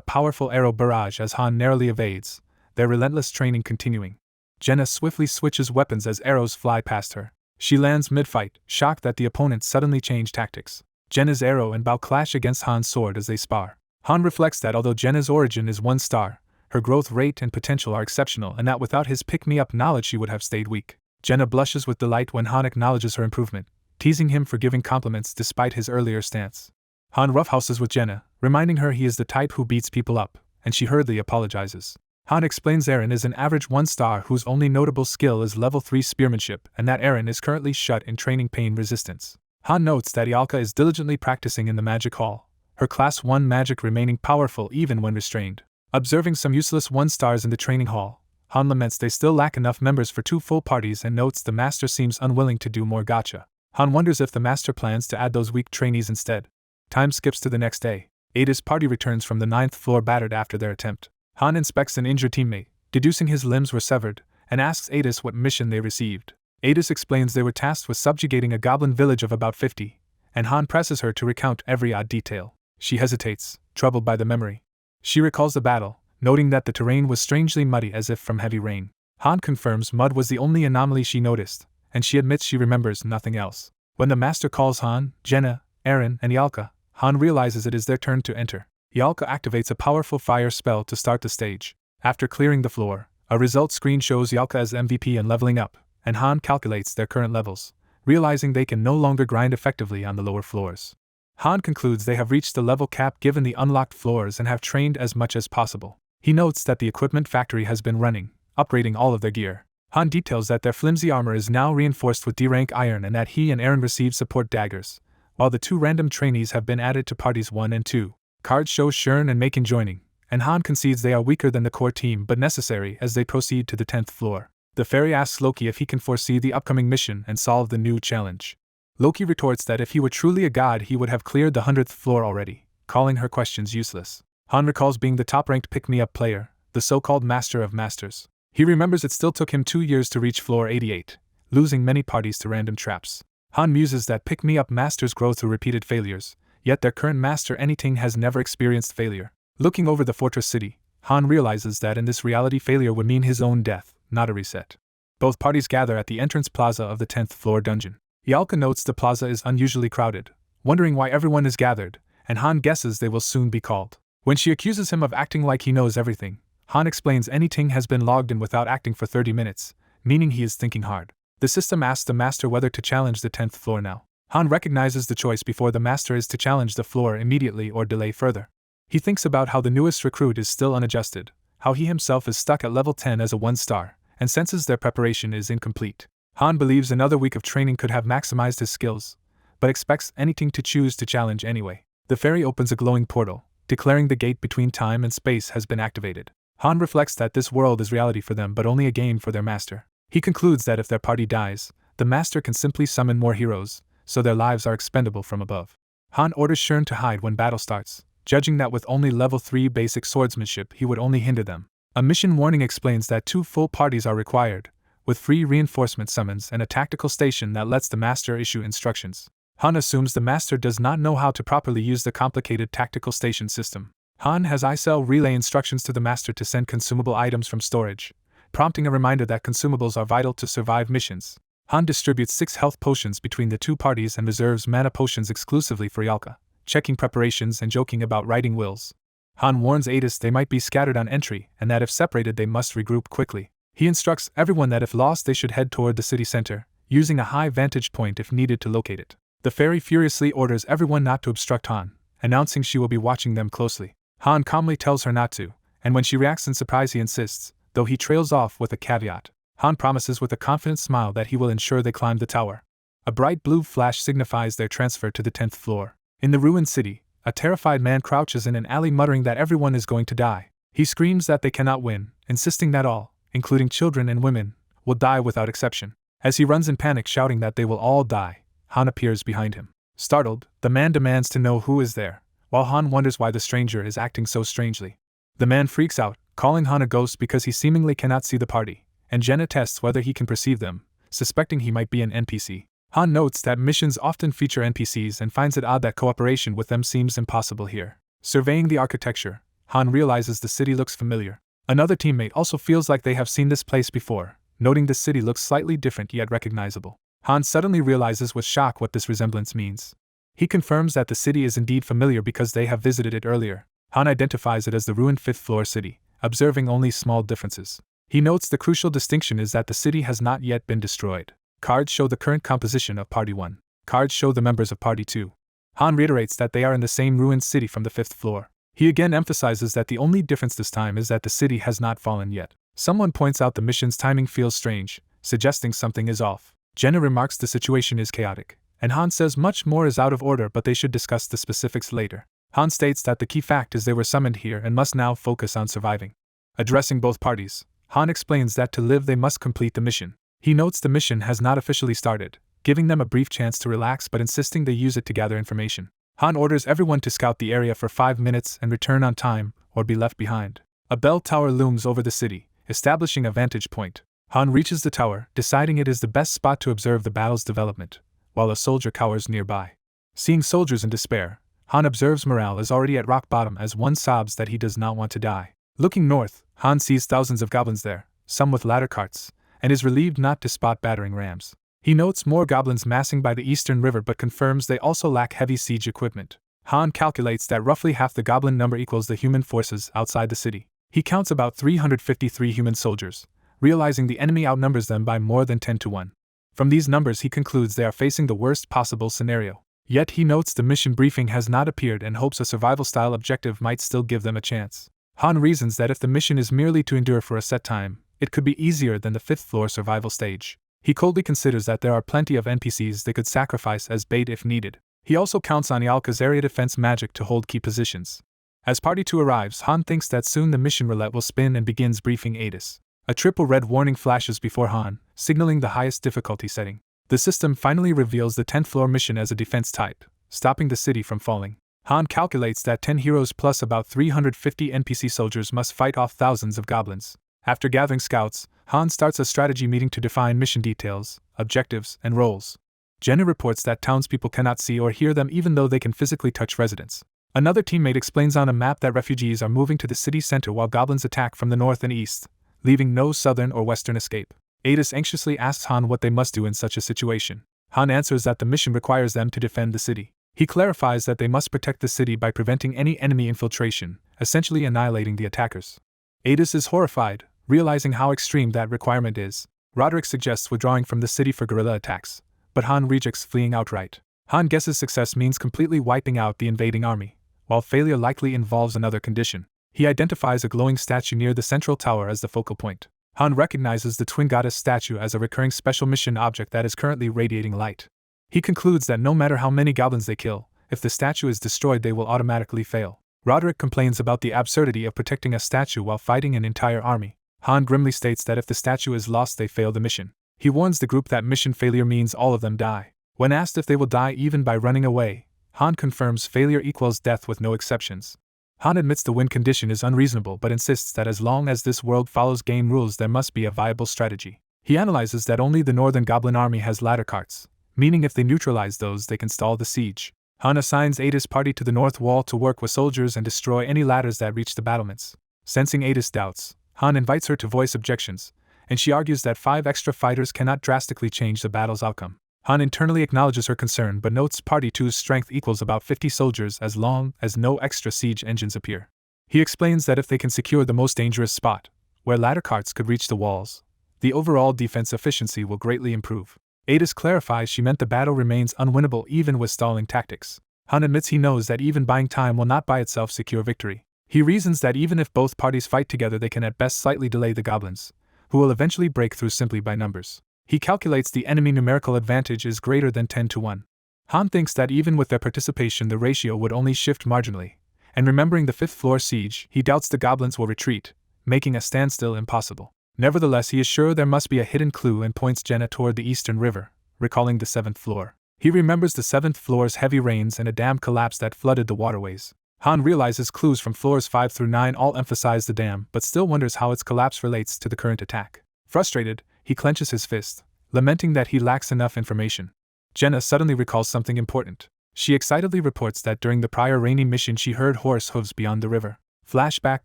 powerful arrow barrage as Han narrowly evades, their relentless training continuing. Jenna swiftly switches weapons as arrows fly past her. She lands mid-fight, shocked that the opponent suddenly changed tactics. Jenna's arrow and bow clash against Han's sword as they spar. Han reflects that although Jenna's origin is 1 star, her growth rate and potential are exceptional and that without his pick-me-up knowledge she would have stayed weak. Jenna blushes with delight when Han acknowledges her improvement, teasing him for giving compliments despite his earlier stance. Han roughhouses with Jenna, reminding her he is the type who beats people up, and she hurriedly apologizes. Han explains Eren is an average 1 star whose only notable skill is level 3 spearmanship and that Eren is currently shut in training pain resistance. Han notes that Yalka is diligently practicing in the magic hall, her class 1 magic remaining powerful even when restrained. Observing some useless 1 stars in the training hall, Han laments they still lack enough members for 2 full parties and notes the master seems unwilling to do more gacha. Han wonders if the master plans to add those weak trainees instead. Time skips to the next day. Ada's party returns from the 9th floor battered after their attempt. Han inspects an injured teammate, deducing his limbs were severed, and asks Adis what mission they received. Adis explains they were tasked with subjugating a goblin village of about 50, and Han presses her to recount every odd detail. She hesitates, troubled by the memory. She recalls the battle, noting that the terrain was strangely muddy as if from heavy rain. Han confirms mud was the only anomaly she noticed, and she admits she remembers nothing else. When the master calls Han, Jenna, Eren, and Yalka, Han realizes it is their turn to enter. Yalka activates a powerful fire spell to start the stage. After clearing the floor, a result screen shows Yalka as MVP and leveling up, and Han calculates their current levels, realizing they can no longer grind effectively on the lower floors. Han concludes they have reached the level cap given the unlocked floors and have trained as much as possible. He notes that the equipment factory has been running, upgrading all of their gear. Han details that their flimsy armor is now reinforced with D-rank iron and that he and Eren received support daggers, while the 2 random trainees have been added to parties 1 and 2. Cards show Shern and Macon joining, and Han concedes they are weaker than the core team but necessary as they proceed to the 10th floor. The fairy asks Loki if he can foresee the upcoming mission and solve the new challenge. Loki retorts that if he were truly a god he would have cleared the 100th floor already, calling her questions useless. Han recalls being the top-ranked pick-me-up player, the so-called Master of Masters. He remembers it still took him 2 years to reach floor 88, losing many parties to random traps. Han muses that pick-me-up masters grow through repeated failures, yet their current master Anything has never experienced failure. Looking over the fortress city, Han realizes that in this reality failure would mean his own death, not a reset. Both parties gather at the entrance plaza of the 10th floor dungeon. Yalka notes the plaza is unusually crowded, wondering why everyone is gathered, and Han guesses they will soon be called. When she accuses him of acting like he knows everything, Han explains Anything has been logged in without acting for 30 minutes, meaning he is thinking hard. The system asks the master whether to challenge the 10th floor now. Han recognizes the choice before the master is to challenge the floor immediately or delay further. He thinks about how the newest recruit is still unadjusted, how he himself is stuck at level 10 as a 1 star, and senses their preparation is incomplete. Han believes another week of training could have maximized his skills, but expects anything to choose to challenge anyway. The fairy opens a glowing portal, declaring the gate between time and space has been activated. Han reflects that this world is reality for them but only a game for their master. He concludes that if their party dies, the master can simply summon more heroes, so their lives are expendable from above. Han orders Shern to hide when battle starts, judging that with only level 3 basic swordsmanship he would only hinder them. A mission warning explains that 2 full parties are required, with free reinforcement summons and a tactical station that lets the master issue instructions. Han assumes the master does not know how to properly use the complicated tactical station system. Han has Icel relay instructions to the master to send consumable items from storage, prompting a reminder that consumables are vital to survive missions. Han distributes 6 health potions between the 2 parties and reserves mana potions exclusively for Yalka, checking preparations and joking about writing wills. Han warns Adis they might be scattered on entry and that if separated they must regroup quickly. He instructs everyone that if lost they should head toward the city center, using a high vantage point if needed to locate it. The fairy furiously orders everyone not to obstruct Han, announcing she will be watching them closely. Han calmly tells her not to, and when she reacts in surprise he insists, though he trails off with a caveat. Han promises with a confident smile that he will ensure they climb the tower. A bright blue flash signifies their transfer to the 10th floor. In the ruined city, a terrified man crouches in an alley muttering that everyone is going to die. He screams that they cannot win, insisting that all, including children and women, will die without exception. As he runs in panic shouting that they will all die, Han appears behind him. Startled, the man demands to know who is there, while Han wonders why the stranger is acting so strangely. The man freaks out, calling Han a ghost because he seemingly cannot see the party, and Jenna tests whether he can perceive them, suspecting he might be an NPC. Han notes that missions often feature NPCs and finds it odd that cooperation with them seems impossible here. Surveying the architecture, Han realizes the city looks familiar. Another teammate also feels like they have seen this place before, noting the city looks slightly different yet recognizable. Han suddenly realizes with shock what this resemblance means. He confirms that the city is indeed familiar because they have visited it earlier. Han identifies it as the ruined 5th floor city, observing only small differences. He notes the crucial distinction is that the city has not yet been destroyed. Cards show the current composition of Party 1. Cards show the members of Party 2. Han reiterates that they are in the same ruined city from the 5th floor. He again emphasizes that the only difference this time is that the city has not fallen yet. Someone points out the mission's timing feels strange, suggesting something is off. Jenna remarks the situation is chaotic, and Han says much more is out of order but they should discuss the specifics later. Han states that the key fact is they were summoned here and must now focus on surviving. Addressing both parties, Han explains that to live they must complete the mission. He notes the mission has not officially started, giving them a brief chance to relax but insisting they use it to gather information. Han orders everyone to scout the area for 5 minutes and return on time, or be left behind. A bell tower looms over the city, establishing a vantage point. Han reaches the tower, deciding it is the best spot to observe the battle's development, while a soldier cowers nearby. Seeing soldiers in despair, Han observes morale is already at rock bottom as one sobs that he does not want to die. Looking north, Han sees thousands of goblins there, some with ladder carts, and is relieved not to spot battering rams. He notes more goblins massing by the eastern river but confirms they also lack heavy siege equipment. Han calculates that roughly half the goblin number equals the human forces outside the city. He counts about 353 human soldiers, realizing the enemy outnumbers them by more than 10 to 1. From these numbers he concludes they are facing the worst possible scenario. Yet he notes the mission briefing has not appeared and hopes a survival-style objective might still give them a chance. Han reasons that if the mission is merely to endure for a set time, it could be easier than the 5th floor survival stage. He coldly considers that there are plenty of NPCs they could sacrifice as bait if needed. He also counts on Yalka's area defense magic to hold key positions. As Party 2 arrives, Han thinks that soon the mission roulette will spin and begins briefing Adis. A triple red warning flashes before Han, signaling the highest difficulty setting. The system finally reveals the 10th floor mission as a defense type, stopping the city from falling. Han calculates that 10 heroes plus about 350 NPC soldiers must fight off thousands of goblins. After gathering scouts, Han starts a strategy meeting to define mission details, objectives, and roles. Jenna reports that townspeople cannot see or hear them even though they can physically touch residents. Another teammate explains on a map that refugees are moving to the city center while goblins attack from the north and east, leaving no southern or western escape. Adis anxiously asks Han what they must do in such a situation. Han answers that the mission requires them to defend the city. He clarifies that they must protect the city by preventing any enemy infiltration, essentially annihilating the attackers. Adis is horrified, realizing how extreme that requirement is. Roderick suggests withdrawing from the city for guerrilla attacks, but Han rejects fleeing outright. Han guesses success means completely wiping out the invading army, while failure likely involves another condition. He identifies a glowing statue near the central tower as the focal point. Han recognizes the twin goddess statue as a recurring special mission object that is currently radiating light. He concludes that no matter how many goblins they kill, if the statue is destroyed they will automatically fail. Roderick complains about the absurdity of protecting a statue while fighting an entire army. Han grimly states that if the statue is lost they fail the mission. He warns the group that mission failure means all of them die. When asked if they will die even by running away, Han confirms failure equals death with no exceptions. Han admits the win condition is unreasonable but insists that as long as this world follows game rules there must be a viable strategy. He analyzes that only the northern goblin army has ladder carts, meaning if they neutralize those they can stall the siege. Han assigns Ada's party to the north wall to work with soldiers and destroy any ladders that reach the battlements. Sensing Ada's doubts, Han invites her to voice objections, and she argues that 5 extra fighters cannot drastically change the battle's outcome. Han internally acknowledges her concern but notes Party 2's strength equals about 50 soldiers as long as no extra siege engines appear. He explains that if they can secure the most dangerous spot, where ladder carts could reach the walls, the overall defense efficiency will greatly improve. Adis clarifies she meant the battle remains unwinnable even with stalling tactics. Han admits he knows that even buying time will not by itself secure victory. He reasons that even if both parties fight together they can at best slightly delay the goblins, who will eventually break through simply by numbers. He calculates the enemy numerical advantage is greater than 10 to 1. Han thinks that even with their participation the ratio would only shift marginally, and remembering the 5th floor siege, he doubts the goblins will retreat, making a standstill impossible. Nevertheless, he is sure there must be a hidden clue and points Jenna toward the eastern river, recalling the 7th floor. He remembers the 7th floor's heavy rains and a dam collapse that flooded the waterways. Han realizes clues from floors 5 through 9 all emphasize the dam, but still wonders how its collapse relates to the current attack. Frustrated, he clenches his fist, lamenting that he lacks enough information. Jenna suddenly recalls something important. She excitedly reports that during the prior rainy mission she heard horse hooves beyond the river. Flashback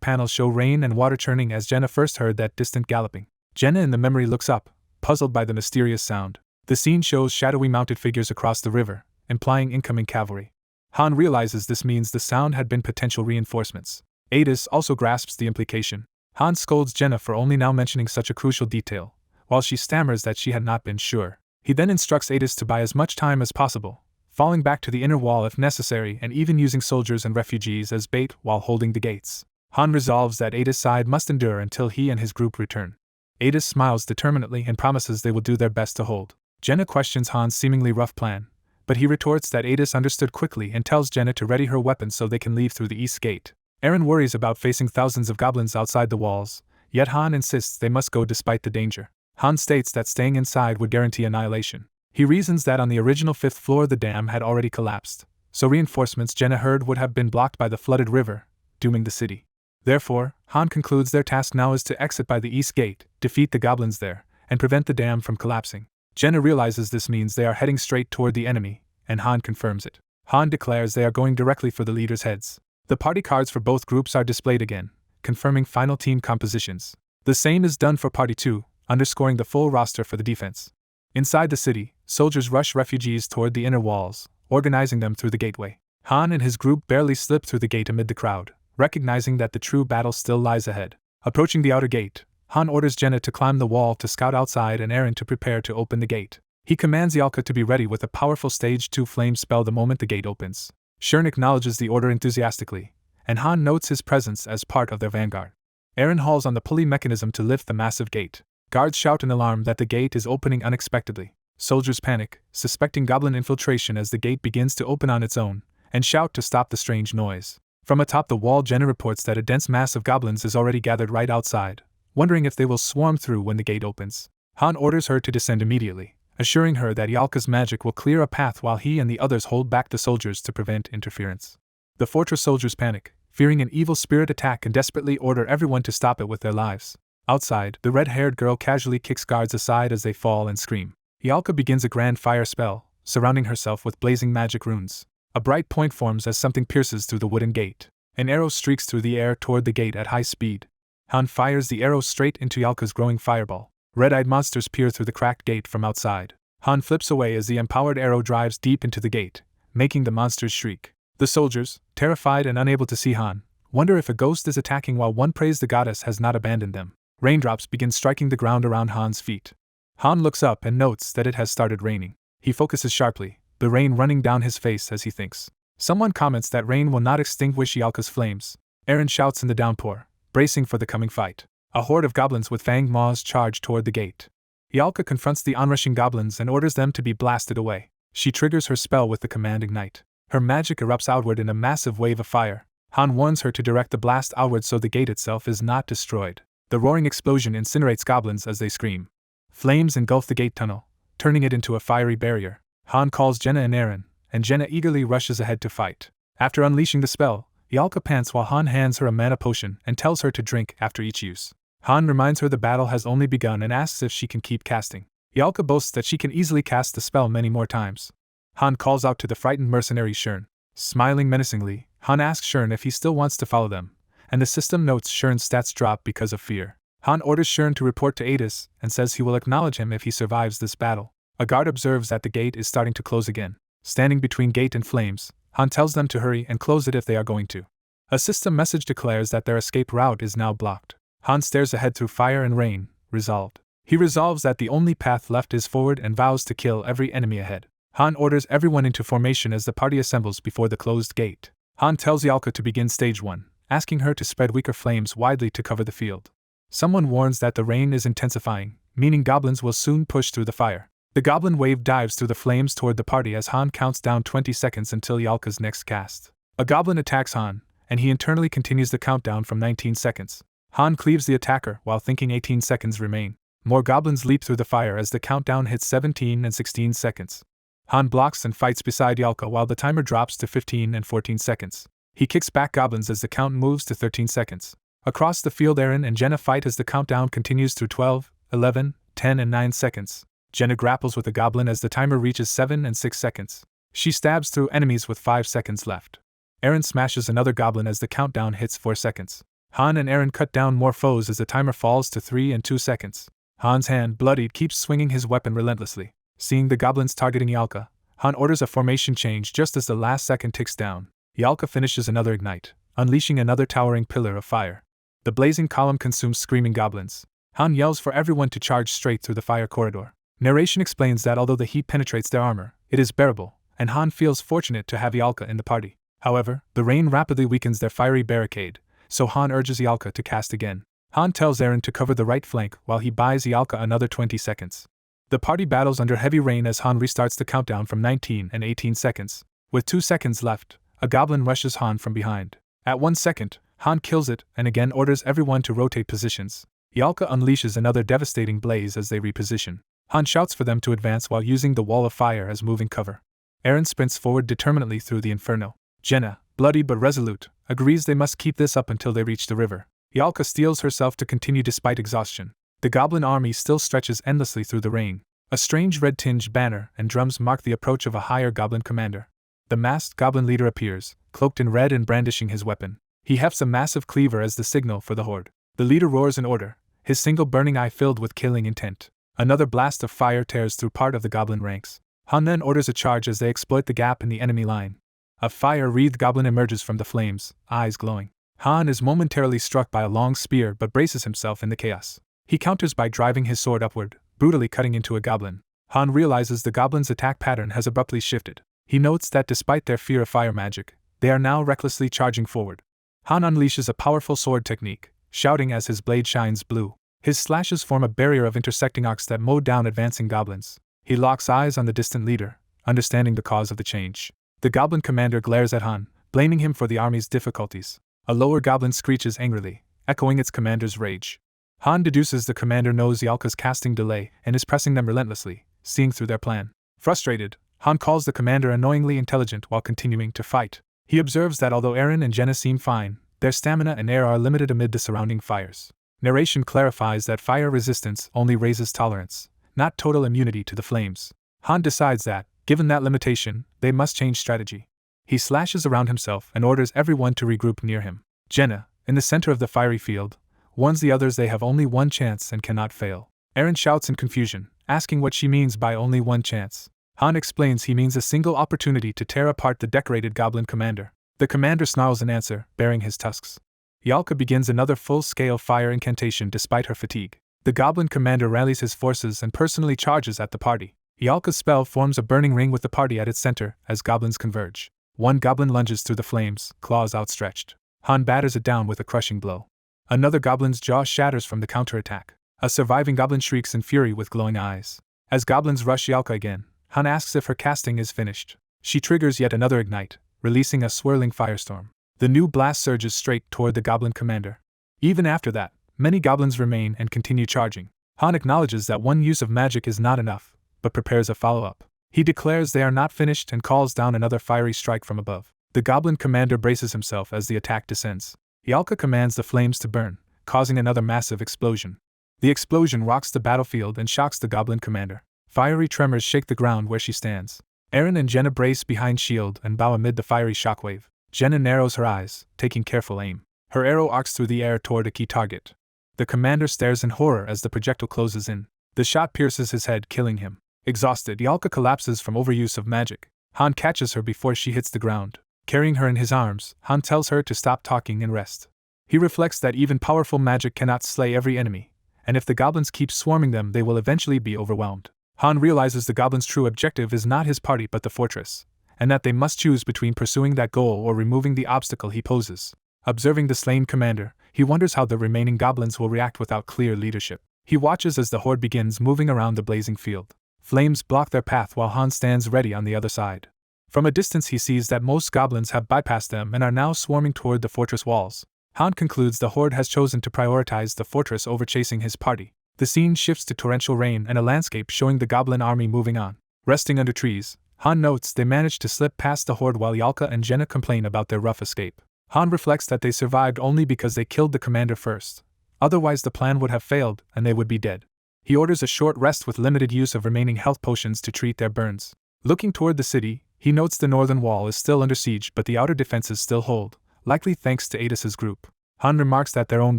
panels show rain and water churning as Jenna first heard that distant galloping. Jenna in the memory looks up, puzzled by the mysterious sound. The scene shows shadowy mounted figures across the river, implying incoming cavalry. Han realizes this means the sound had been potential reinforcements. Adis also grasps the implication. Han scolds Jenna for only now mentioning such a crucial detail, while she stammers that she had not been sure. He then instructs Adis to buy as much time as possible, falling back to the inner wall if necessary and even using soldiers and refugees as bait while holding the gates. Han resolves that Adis' side must endure until he and his group return. Adis smiles determinedly and promises they will do their best to hold. Jenna questions Han's seemingly rough plan, but he retorts that Adis understood quickly and tells Jenna to ready her weapons so they can leave through the east gate. Eren worries about facing thousands of goblins outside the walls, yet Han insists they must go despite the danger. Han states that staying inside would guarantee annihilation. He reasons that on the original 5th floor the dam had already collapsed, so reinforcements Jenna heard would have been blocked by the flooded river, dooming the city. Therefore, Han concludes their task now is to exit by the east gate, defeat the goblins there, and prevent the dam from collapsing. Jenna realizes this means they are heading straight toward the enemy, and Han confirms it. Han declares they are going directly for the leaders' heads. The party cards for both groups are displayed again, confirming final team compositions. The same is done for Party 2, underscoring the full roster for the defense. Inside the city, soldiers rush refugees toward the inner walls, organizing them through the gateway. Han and his group barely slip through the gate amid the crowd, recognizing that the true battle still lies ahead. Approaching the outer gate, Han orders Jenna to climb the wall to scout outside and Eren to prepare to open the gate. He commands Yalka to be ready with a powerful Stage 2 flame spell the moment the gate opens. Shern acknowledges the order enthusiastically, and Han notes his presence as part of their vanguard. Eren hauls on the pulley mechanism to lift the massive gate. Guards shout in alarm that the gate is opening unexpectedly. Soldiers panic, suspecting goblin infiltration as the gate begins to open on its own, and shout to stop the strange noise. From atop the wall, Jenna reports that a dense mass of goblins is already gathered right outside, wondering if they will swarm through when the gate opens. Han orders her to descend immediately, assuring her that Yalka's magic will clear a path while he and the others hold back the soldiers to prevent interference. The fortress soldiers panic, fearing an evil spirit attack and desperately order everyone to stop it with their lives. Outside, the red-haired girl casually kicks guards aside as they fall and scream. Yalka begins a grand fire spell, surrounding herself with blazing magic runes. A bright point forms as something pierces through the wooden gate. An arrow streaks through the air toward the gate at high speed. Han fires the arrow straight into Yalka's growing fireball. Red-eyed monsters peer through the cracked gate from outside. Han flips away as the empowered arrow drives deep into the gate, making the monsters shriek. The soldiers, terrified and unable to see Han, wonder if a ghost is attacking while one prays the goddess has not abandoned them. Raindrops begin striking the ground around Han's feet. Han looks up and notes that it has started raining. He focuses sharply, the rain running down his face as he thinks. Someone comments that rain will not extinguish Yalka's flames. Eren shouts in the downpour, bracing for the coming fight. A horde of goblins with fanged maws charge toward the gate. Ialka confronts the onrushing goblins and orders them to be blasted away. She triggers her spell with the command Ignite. Her magic erupts outward in a massive wave of fire. Han warns her to direct the blast outward so the gate itself is not destroyed. The roaring explosion incinerates goblins as they scream. Flames engulf the gate tunnel, turning it into a fiery barrier. Han calls Jenna and Eren, and Jenna eagerly rushes ahead to fight. After unleashing the spell, Ialka pants while Han hands her a mana potion and tells her to drink after each use. Han reminds her the battle has only begun and asks if she can keep casting. Ialka boasts that she can easily cast the spell many more times. Han calls out to the frightened mercenary Shern. Smiling menacingly, Han asks Shern if he still wants to follow them, and the system notes Shern's stats drop because of fear. Han orders Shern to report to Adis and says he will acknowledge him if he survives this battle. A guard observes that the gate is starting to close again. Standing between gate and flames, Han tells them to hurry and close it if they are going to. A system message declares that their escape route is now blocked. Han stares ahead through fire and rain, resolved. He resolves that the only path left is forward and vows to kill every enemy ahead. Han orders everyone into formation as the party assembles before the closed gate. Han tells Ialka to begin stage 1, asking her to spread weaker flames widely to cover the field. Someone warns that the rain is intensifying, meaning goblins will soon push through the fire. The goblin wave dives through the flames toward the party as Han counts down 20 seconds until Ialka's next cast. A goblin attacks Han, and he internally continues the countdown from 19 seconds. Han cleaves the attacker while thinking 18 seconds remain. More goblins leap through the fire as the countdown hits 17 and 16 seconds. Han blocks and fights beside Ialka while the timer drops to 15 and 14 seconds. He kicks back goblins as the count moves to 13 seconds. Across the field, Eren and Jenna fight as the countdown continues through 12, 11, 10 and 9 seconds. Jenna grapples with the goblin as the timer reaches 7 and 6 seconds. She stabs through enemies with 5 seconds left. Eren smashes another goblin as the countdown hits 4 seconds. Han and Eren cut down more foes as the timer falls to 3 and 2 seconds. Han's hand, bloodied, keeps swinging his weapon relentlessly. Seeing the goblins targeting Ialka, Han orders a formation change just as the last second ticks down. Ialka finishes another ignite, unleashing another towering pillar of fire. The blazing column consumes screaming goblins. Han yells for everyone to charge straight through the fire corridor. Narration explains that although the heat penetrates their armor, it is bearable, and Han feels fortunate to have Ialka in the party. However, the rain rapidly weakens their fiery barricade, so Han urges Ialka to cast again. Han tells Eren to cover the right flank while he buys Ialka another 20 seconds. The party battles under heavy rain as Han restarts the countdown from 19 and 18 seconds. With 2 seconds left, a goblin rushes Han from behind. At 1 second, Han kills it and again orders everyone to rotate positions. Ialka unleashes another devastating blaze as they reposition. Han shouts for them to advance while using the wall of fire as moving cover. Eren sprints forward determinedly through the inferno. Jenna, bloody but resolute, agrees they must keep this up until they reach the river. Ialka steels herself to continue despite exhaustion. The goblin army still stretches endlessly through the rain. A strange red-tinged banner and drums mark the approach of a higher goblin commander. The masked goblin leader appears, cloaked in red and brandishing his weapon. He hefts a massive cleaver as the signal for the horde. The leader roars in order, his single burning eye filled with killing intent. Another blast of fire tears through part of the goblin ranks. Han then orders a charge as they exploit the gap in the enemy line. A fire-wreathed goblin emerges from the flames, eyes glowing. Han is momentarily struck by a long spear but braces himself in the chaos. He counters by driving his sword upward, brutally cutting into a goblin. Han realizes the goblin's attack pattern has abruptly shifted. He notes that despite their fear of fire magic, they are now recklessly charging forward. Han unleashes a powerful sword technique, shouting as his blade shines blue. His slashes form a barrier of intersecting arcs that mow down advancing goblins. He locks eyes on the distant leader, understanding the cause of the change. The goblin commander glares at Han, blaming him for the army's difficulties. A lower goblin screeches angrily, echoing its commander's rage. Han deduces the commander knows Ialka's casting delay and is pressing them relentlessly, seeing through their plan. Frustrated, Han calls the commander annoyingly intelligent while continuing to fight. He observes that although Eren and Jenna seem fine, their stamina and air are limited amid the surrounding fires. Narration clarifies that fire resistance only raises tolerance, not total immunity to the flames. Han decides that, given that limitation, they must change strategy. He slashes around himself and orders everyone to regroup near him. Jenna, in the center of the fiery field, warns the others they have only one chance and cannot fail. Eren shouts in confusion, asking what she means by only one chance. Han explains he means a single opportunity to tear apart the decorated goblin commander. The commander snarls in answer, baring his tusks. Ialka begins another full-scale fire incantation despite her fatigue. The goblin commander rallies his forces and personally charges at the party. Ialka's spell forms a burning ring with the party at its center as goblins converge. One goblin lunges through the flames, claws outstretched. Han batters it down with a crushing blow. Another goblin's jaw shatters from the counterattack. A surviving goblin shrieks in fury with glowing eyes. As goblins rush Yalka again, Han asks if her casting is finished. She triggers yet another ignite, releasing a swirling firestorm. The new blast surges straight toward the goblin commander. Even after that, many goblins remain and continue charging. Han acknowledges that one use of magic is not enough, but prepares a follow-up. He declares they are not finished and calls down another fiery strike from above. The goblin commander braces himself as the attack descends. Yalka commands the flames to burn, causing another massive explosion. The explosion rocks the battlefield and shocks the goblin commander. Fiery tremors shake the ground where she stands. Eren and Jenna brace behind shield and bow amid the fiery shockwave. Jenna narrows her eyes, taking careful aim. Her arrow arcs through the air toward a key target. The commander stares in horror as the projectile closes in. The shot pierces his head, killing him. Exhausted, Yalka collapses from overuse of magic. Han catches her before she hits the ground. Carrying her in his arms, Han tells her to stop talking and rest. He reflects that even powerful magic cannot slay every enemy, and if the goblins keep swarming them, they will eventually be overwhelmed. Han realizes the goblins' true objective is not his party but the fortress, and that they must choose between pursuing that goal or removing the obstacle he poses. Observing the slain commander, he wonders how the remaining goblins will react without clear leadership. He watches as the horde begins moving around the blazing field. Flames block their path while Han stands ready on the other side. From a distance he sees that most goblins have bypassed them and are now swarming toward the fortress walls. Han concludes the horde has chosen to prioritize the fortress over chasing his party. The scene shifts to torrential rain and a landscape showing the goblin army moving on. Resting under trees, Han notes they managed to slip past the horde while Yalka and Jenna complain about their rough escape. Han reflects that they survived only because they killed the commander first. Otherwise the plan would have failed and they would be dead. He orders a short rest with limited use of remaining health potions to treat their burns. Looking toward the city, he notes the northern wall is still under siege but the outer defenses still hold, likely thanks to Adas's group. Han remarks that their own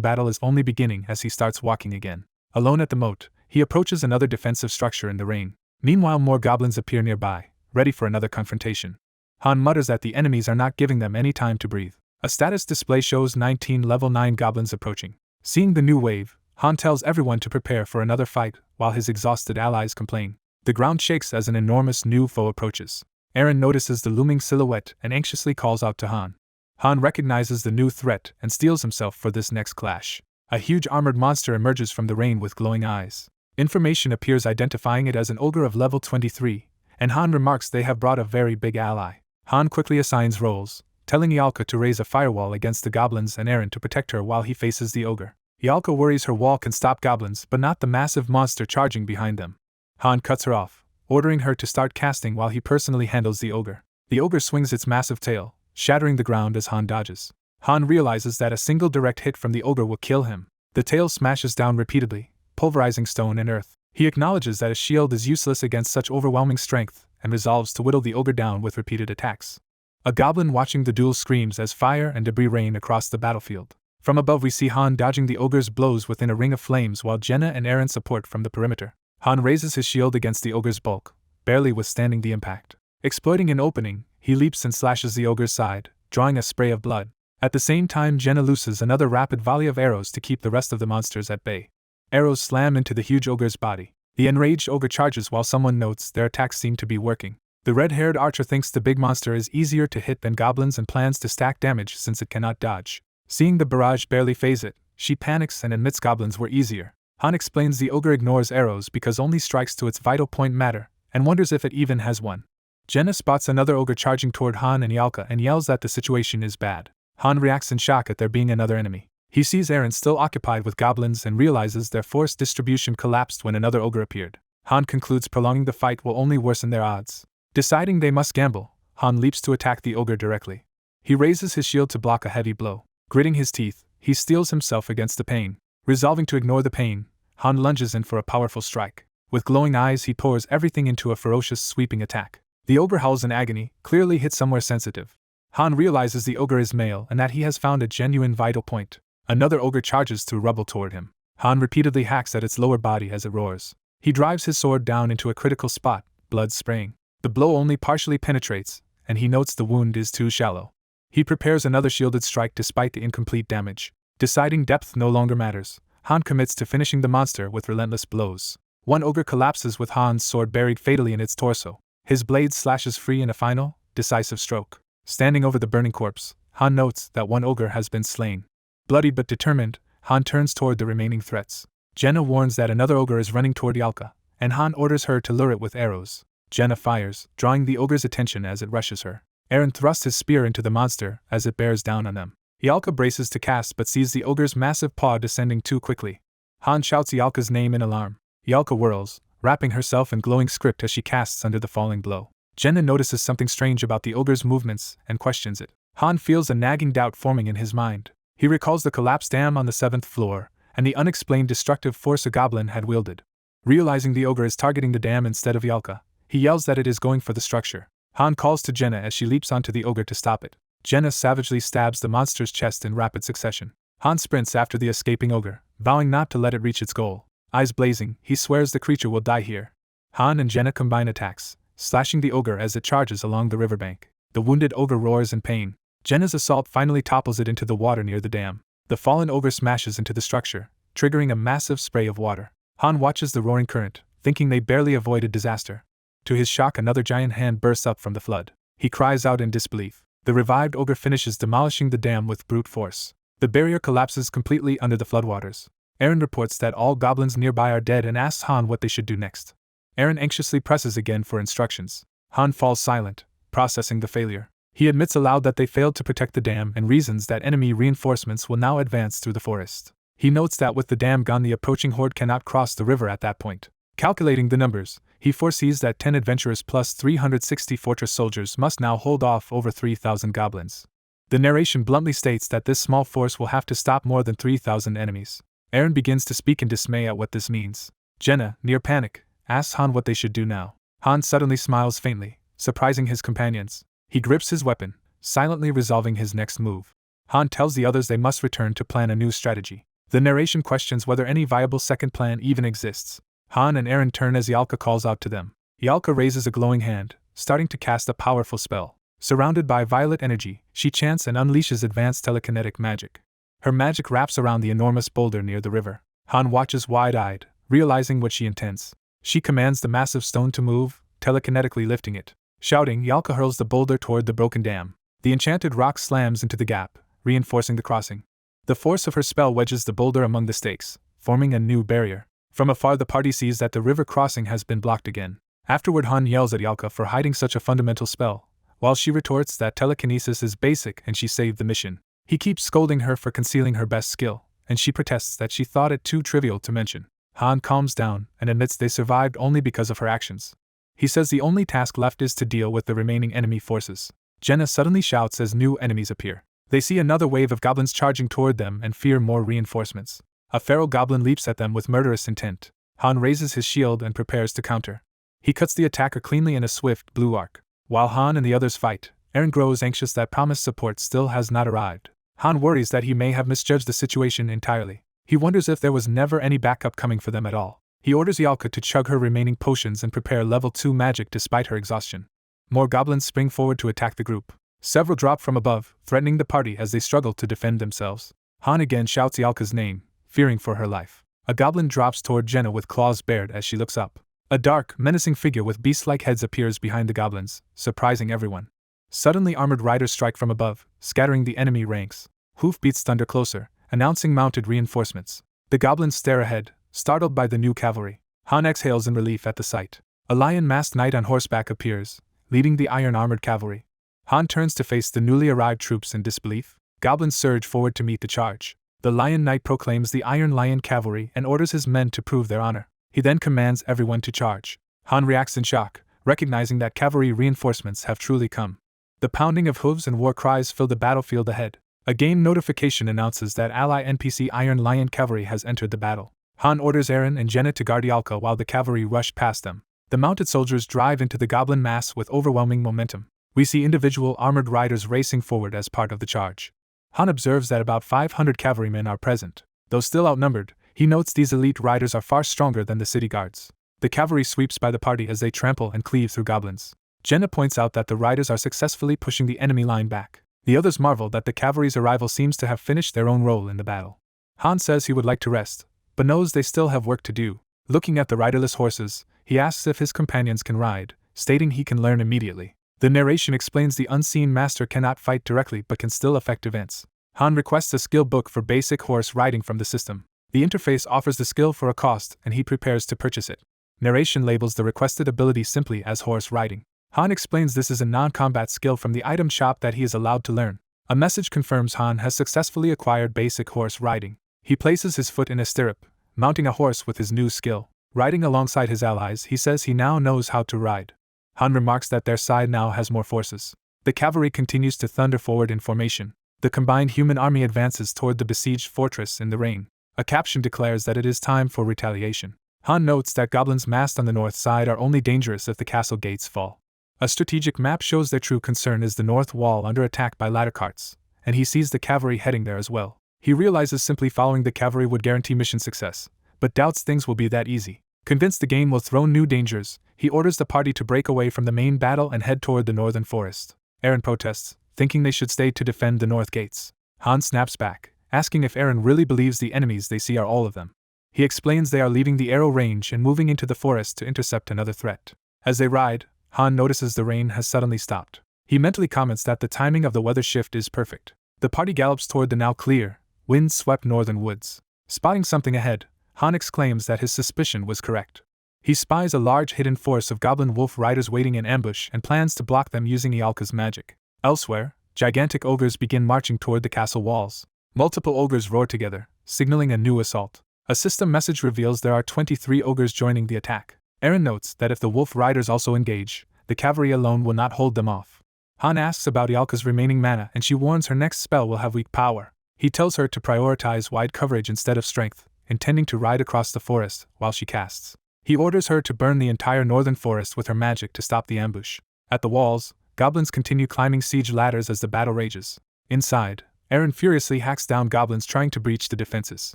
battle is only beginning as he starts walking again. Alone at the moat, he approaches another defensive structure in the rain. Meanwhile more goblins appear nearby, ready for another confrontation. Han mutters that the enemies are not giving them any time to breathe. A status display shows 19 level 9 goblins approaching. Seeing the new wave, Han tells everyone to prepare for another fight, while his exhausted allies complain. The ground shakes as an enormous new foe approaches. Eren notices the looming silhouette and anxiously calls out to Han. Han recognizes the new threat and steels himself for this next clash. A huge armored monster emerges from the rain with glowing eyes. Information appears identifying it as an ogre of level 23, and Han remarks they have brought a very big ally. Han quickly assigns roles, telling Yalka to raise a firewall against the goblins and Eren to protect her while he faces the ogre. Yalka worries her wall can stop goblins but not the massive monster charging behind them. Han cuts her off, ordering her to start casting while he personally handles the ogre. The ogre swings its massive tail, shattering the ground as Han dodges. Han realizes that a single direct hit from the ogre will kill him. The tail smashes down repeatedly, pulverizing stone and earth. He acknowledges that a shield is useless against such overwhelming strength, and resolves to whittle the ogre down with repeated attacks. A goblin watching the duel screams as fire and debris rain across the battlefield. From above we see Han dodging the ogre's blows within a ring of flames while Jenna and Eren support from the perimeter. Han raises his shield against the ogre's bulk, barely withstanding the impact. Exploiting an opening, he leaps and slashes the ogre's side, drawing a spray of blood. At the same time Jenna looses another rapid volley of arrows to keep the rest of the monsters at bay. Arrows slam into the huge ogre's body. The enraged ogre charges while someone notes their attacks seem to be working. The red-haired archer thinks the big monster is easier to hit than goblins and plans to stack damage since it cannot dodge. Seeing the barrage barely phase it, she panics and admits goblins were easier. Han explains the ogre ignores arrows because only strikes to its vital point matter, and wonders if it even has one. Jenna spots another ogre charging toward Han and Yalka and yells that the situation is bad. Han reacts in shock at there being another enemy. He sees Eren still occupied with goblins and realizes their force distribution collapsed when another ogre appeared. Han concludes prolonging the fight will only worsen their odds. Deciding they must gamble, Han leaps to attack the ogre directly. He raises his shield to block a heavy blow. Gritting his teeth, he steels himself against the pain. Resolving to ignore the pain, Han lunges in for a powerful strike. With glowing eyes he pours everything into a ferocious sweeping attack. The ogre howls in agony, clearly hit somewhere sensitive. Han realizes the ogre is male and that he has found a genuine vital point. Another ogre charges through rubble toward him. Han repeatedly hacks at its lower body as it roars. He drives his sword down into a critical spot, blood spraying. The blow only partially penetrates, and he notes the wound is too shallow. He prepares another shielded strike despite the incomplete damage. Deciding depth no longer matters, Han commits to finishing the monster with relentless blows. One ogre collapses with Han's sword buried fatally in its torso. His blade slashes free in a final, decisive stroke. Standing over the burning corpse, Han notes that one ogre has been slain. Bloodied but determined, Han turns toward the remaining threats. Jenna warns that another ogre is running toward Yalka, and Han orders her to lure it with arrows. Jenna fires, drawing the ogre's attention as it rushes her. Eren thrusts his spear into the monster as it bears down on them. Yalka braces to cast but sees the ogre's massive paw descending too quickly. Han shouts Yalka's name in alarm. Yalka whirls, wrapping herself in glowing script as she casts under the falling blow. Jenna notices something strange about the ogre's movements and questions it. Han feels a nagging doubt forming in his mind. He recalls the collapsed dam on the 7th floor, and the unexplained destructive force a goblin had wielded. Realizing the ogre is targeting the dam instead of Yalka, he yells that it is going for the structure. Han calls to Jenna as she leaps onto the ogre to stop it. Jenna savagely stabs the monster's chest in rapid succession. Han sprints after the escaping ogre, vowing not to let it reach its goal. Eyes blazing, he swears the creature will die here. Han and Jenna combine attacks, slashing the ogre as it charges along the riverbank. The wounded ogre roars in pain. Jenna's assault finally topples it into the water near the dam. The fallen ogre smashes into the structure, triggering a massive spray of water. Han watches the roaring current, thinking they barely avoided disaster. To his shock, another giant hand bursts up from the flood. He cries out in disbelief. The revived ogre finishes demolishing the dam with brute force. The barrier collapses completely under the floodwaters. Eren reports that all goblins nearby are dead and asks Han what they should do next. Eren anxiously presses again for instructions. Han falls silent, processing the failure. He admits aloud that they failed to protect the dam and reasons that enemy reinforcements will now advance through the forest. He notes that with the dam gone, the approaching horde cannot cross the river at that point. Calculating the numbers, he foresees that 10 adventurers plus 360 fortress soldiers must now hold off over 3,000 goblins. The narration bluntly states that this small force will have to stop more than 3,000 enemies. Eren begins to speak in dismay at what this means. Jenna, near panic, asks Han what they should do now. Han suddenly smiles faintly, surprising his companions. He grips his weapon, silently resolving his next move. Han tells the others they must return to plan a new strategy. The narration questions whether any viable second plan even exists. Han and Eren turn as Yalka calls out to them. Yalka raises a glowing hand, starting to cast a powerful spell. Surrounded by violet energy, she chants and unleashes advanced telekinetic magic. Her magic wraps around the enormous boulder near the river. Han watches wide-eyed, realizing what she intends. She commands the massive stone to move, telekinetically lifting it. Shouting, Yalka hurls the boulder toward the broken dam. The enchanted rock slams into the gap, reinforcing the crossing. The force of her spell wedges the boulder among the stakes, forming a new barrier. From afar, the party sees that the river crossing has been blocked again. Afterward, Han yells at Yalka for hiding such a fundamental spell, while she retorts that telekinesis is basic and she saved the mission. He keeps scolding her for concealing her best skill, and she protests that she thought it too trivial to mention. Han calms down and admits they survived only because of her actions. He says the only task left is to deal with the remaining enemy forces. Jenna suddenly shouts as new enemies appear. They see another wave of goblins charging toward them and fear more reinforcements. A feral goblin leaps at them with murderous intent. Han raises his shield and prepares to counter. He cuts the attacker cleanly in a swift blue arc. While Han and the others fight, Eren grows anxious that promised support still has not arrived. Han worries that he may have misjudged the situation entirely. He wonders if there was never any backup coming for them at all. He orders Yalka to chug her remaining potions and prepare level 2 magic despite her exhaustion. More goblins spring forward to attack the group. Several drop from above, threatening the party as they struggle to defend themselves. Han again shouts Yalka's name, fearing for her life. A goblin drops toward Jenna with claws bared as she looks up. A dark, menacing figure with beast-like heads appears behind the goblins, surprising everyone. Suddenly armored riders strike from above, scattering the enemy ranks. Hoofbeats thunder closer, announcing mounted reinforcements. The goblins stare ahead, startled by the new cavalry. Han exhales in relief at the sight. A lion-masked knight on horseback appears, leading the iron-armored cavalry. Han turns to face the newly arrived troops in disbelief. Goblins surge forward to meet the charge. The Lion Knight proclaims the Iron Lion Cavalry and orders his men to prove their honor. He then commands everyone to charge. Han reacts in shock, recognizing that cavalry reinforcements have truly come. The pounding of hooves and war cries fill the battlefield ahead. A game notification announces that ally NPC Iron Lion Cavalry has entered the battle. Han orders Eren and Jenna to guard Yalka while the cavalry rush past them. The mounted soldiers drive into the goblin mass with overwhelming momentum. We see individual armored riders racing forward as part of the charge. Han observes that about 500 cavalrymen are present. Though still outnumbered, he notes these elite riders are far stronger than the city guards. The cavalry sweeps by the party as they trample and cleave through goblins. Jenna points out that the riders are successfully pushing the enemy line back. The others marvel that the cavalry's arrival seems to have finished their own role in the battle. Han says he would like to rest, but knows they still have work to do. Looking at the riderless horses, he asks if his companions can ride, stating he can learn immediately. The narration explains the unseen master cannot fight directly but can still affect events. Han requests a skill book for basic horse riding from the system. The interface offers the skill for a cost, and he prepares to purchase it. Narration labels the requested ability simply as horse riding. Han explains this is a non-combat skill from the item shop that he is allowed to learn. A message confirms Han has successfully acquired basic horse riding. He places his foot in a stirrup, mounting a horse with his new skill. Riding alongside his allies, he says he now knows how to ride. Han remarks that their side now has more forces. The cavalry continues to thunder forward in formation. The combined human army advances toward the besieged fortress in the rain. A caption declares that it is time for retaliation. Han notes that goblins massed on the north side are only dangerous if the castle gates fall. A strategic map shows their true concern is the north wall under attack by ladder carts, and he sees the cavalry heading there as well. He realizes simply following the cavalry would guarantee mission success, but doubts things will be that easy. Convinced the game will throw new dangers, he orders the party to break away from the main battle and head toward the northern forest. Eren protests, thinking they should stay to defend the north gates. Han snaps back, asking if Eren really believes the enemies they see are all of them. He explains they are leaving the arrow range and moving into the forest to intercept another threat. As they ride, Han notices the rain has suddenly stopped. He mentally comments that the timing of the weather shift is perfect. The party gallops toward the now clear, wind-swept northern woods. Spotting something ahead, Han exclaims that his suspicion was correct. He spies a large hidden force of goblin wolf riders waiting in ambush and plans to block them using Ialka's magic. Elsewhere, gigantic ogres begin marching toward the castle walls. Multiple ogres roar together, signaling a new assault. A system message reveals there are 23 ogres joining the attack. Eren notes that if the wolf riders also engage, the cavalry alone will not hold them off. Han asks about Ialka's remaining mana and she warns her next spell will have weak power. He tells her to prioritize wide coverage instead of strength, intending to ride across the forest while she casts. He orders her to burn the entire northern forest with her magic to stop the ambush. At the walls, goblins continue climbing siege ladders as the battle rages. Inside, Eren furiously hacks down goblins trying to breach the defenses.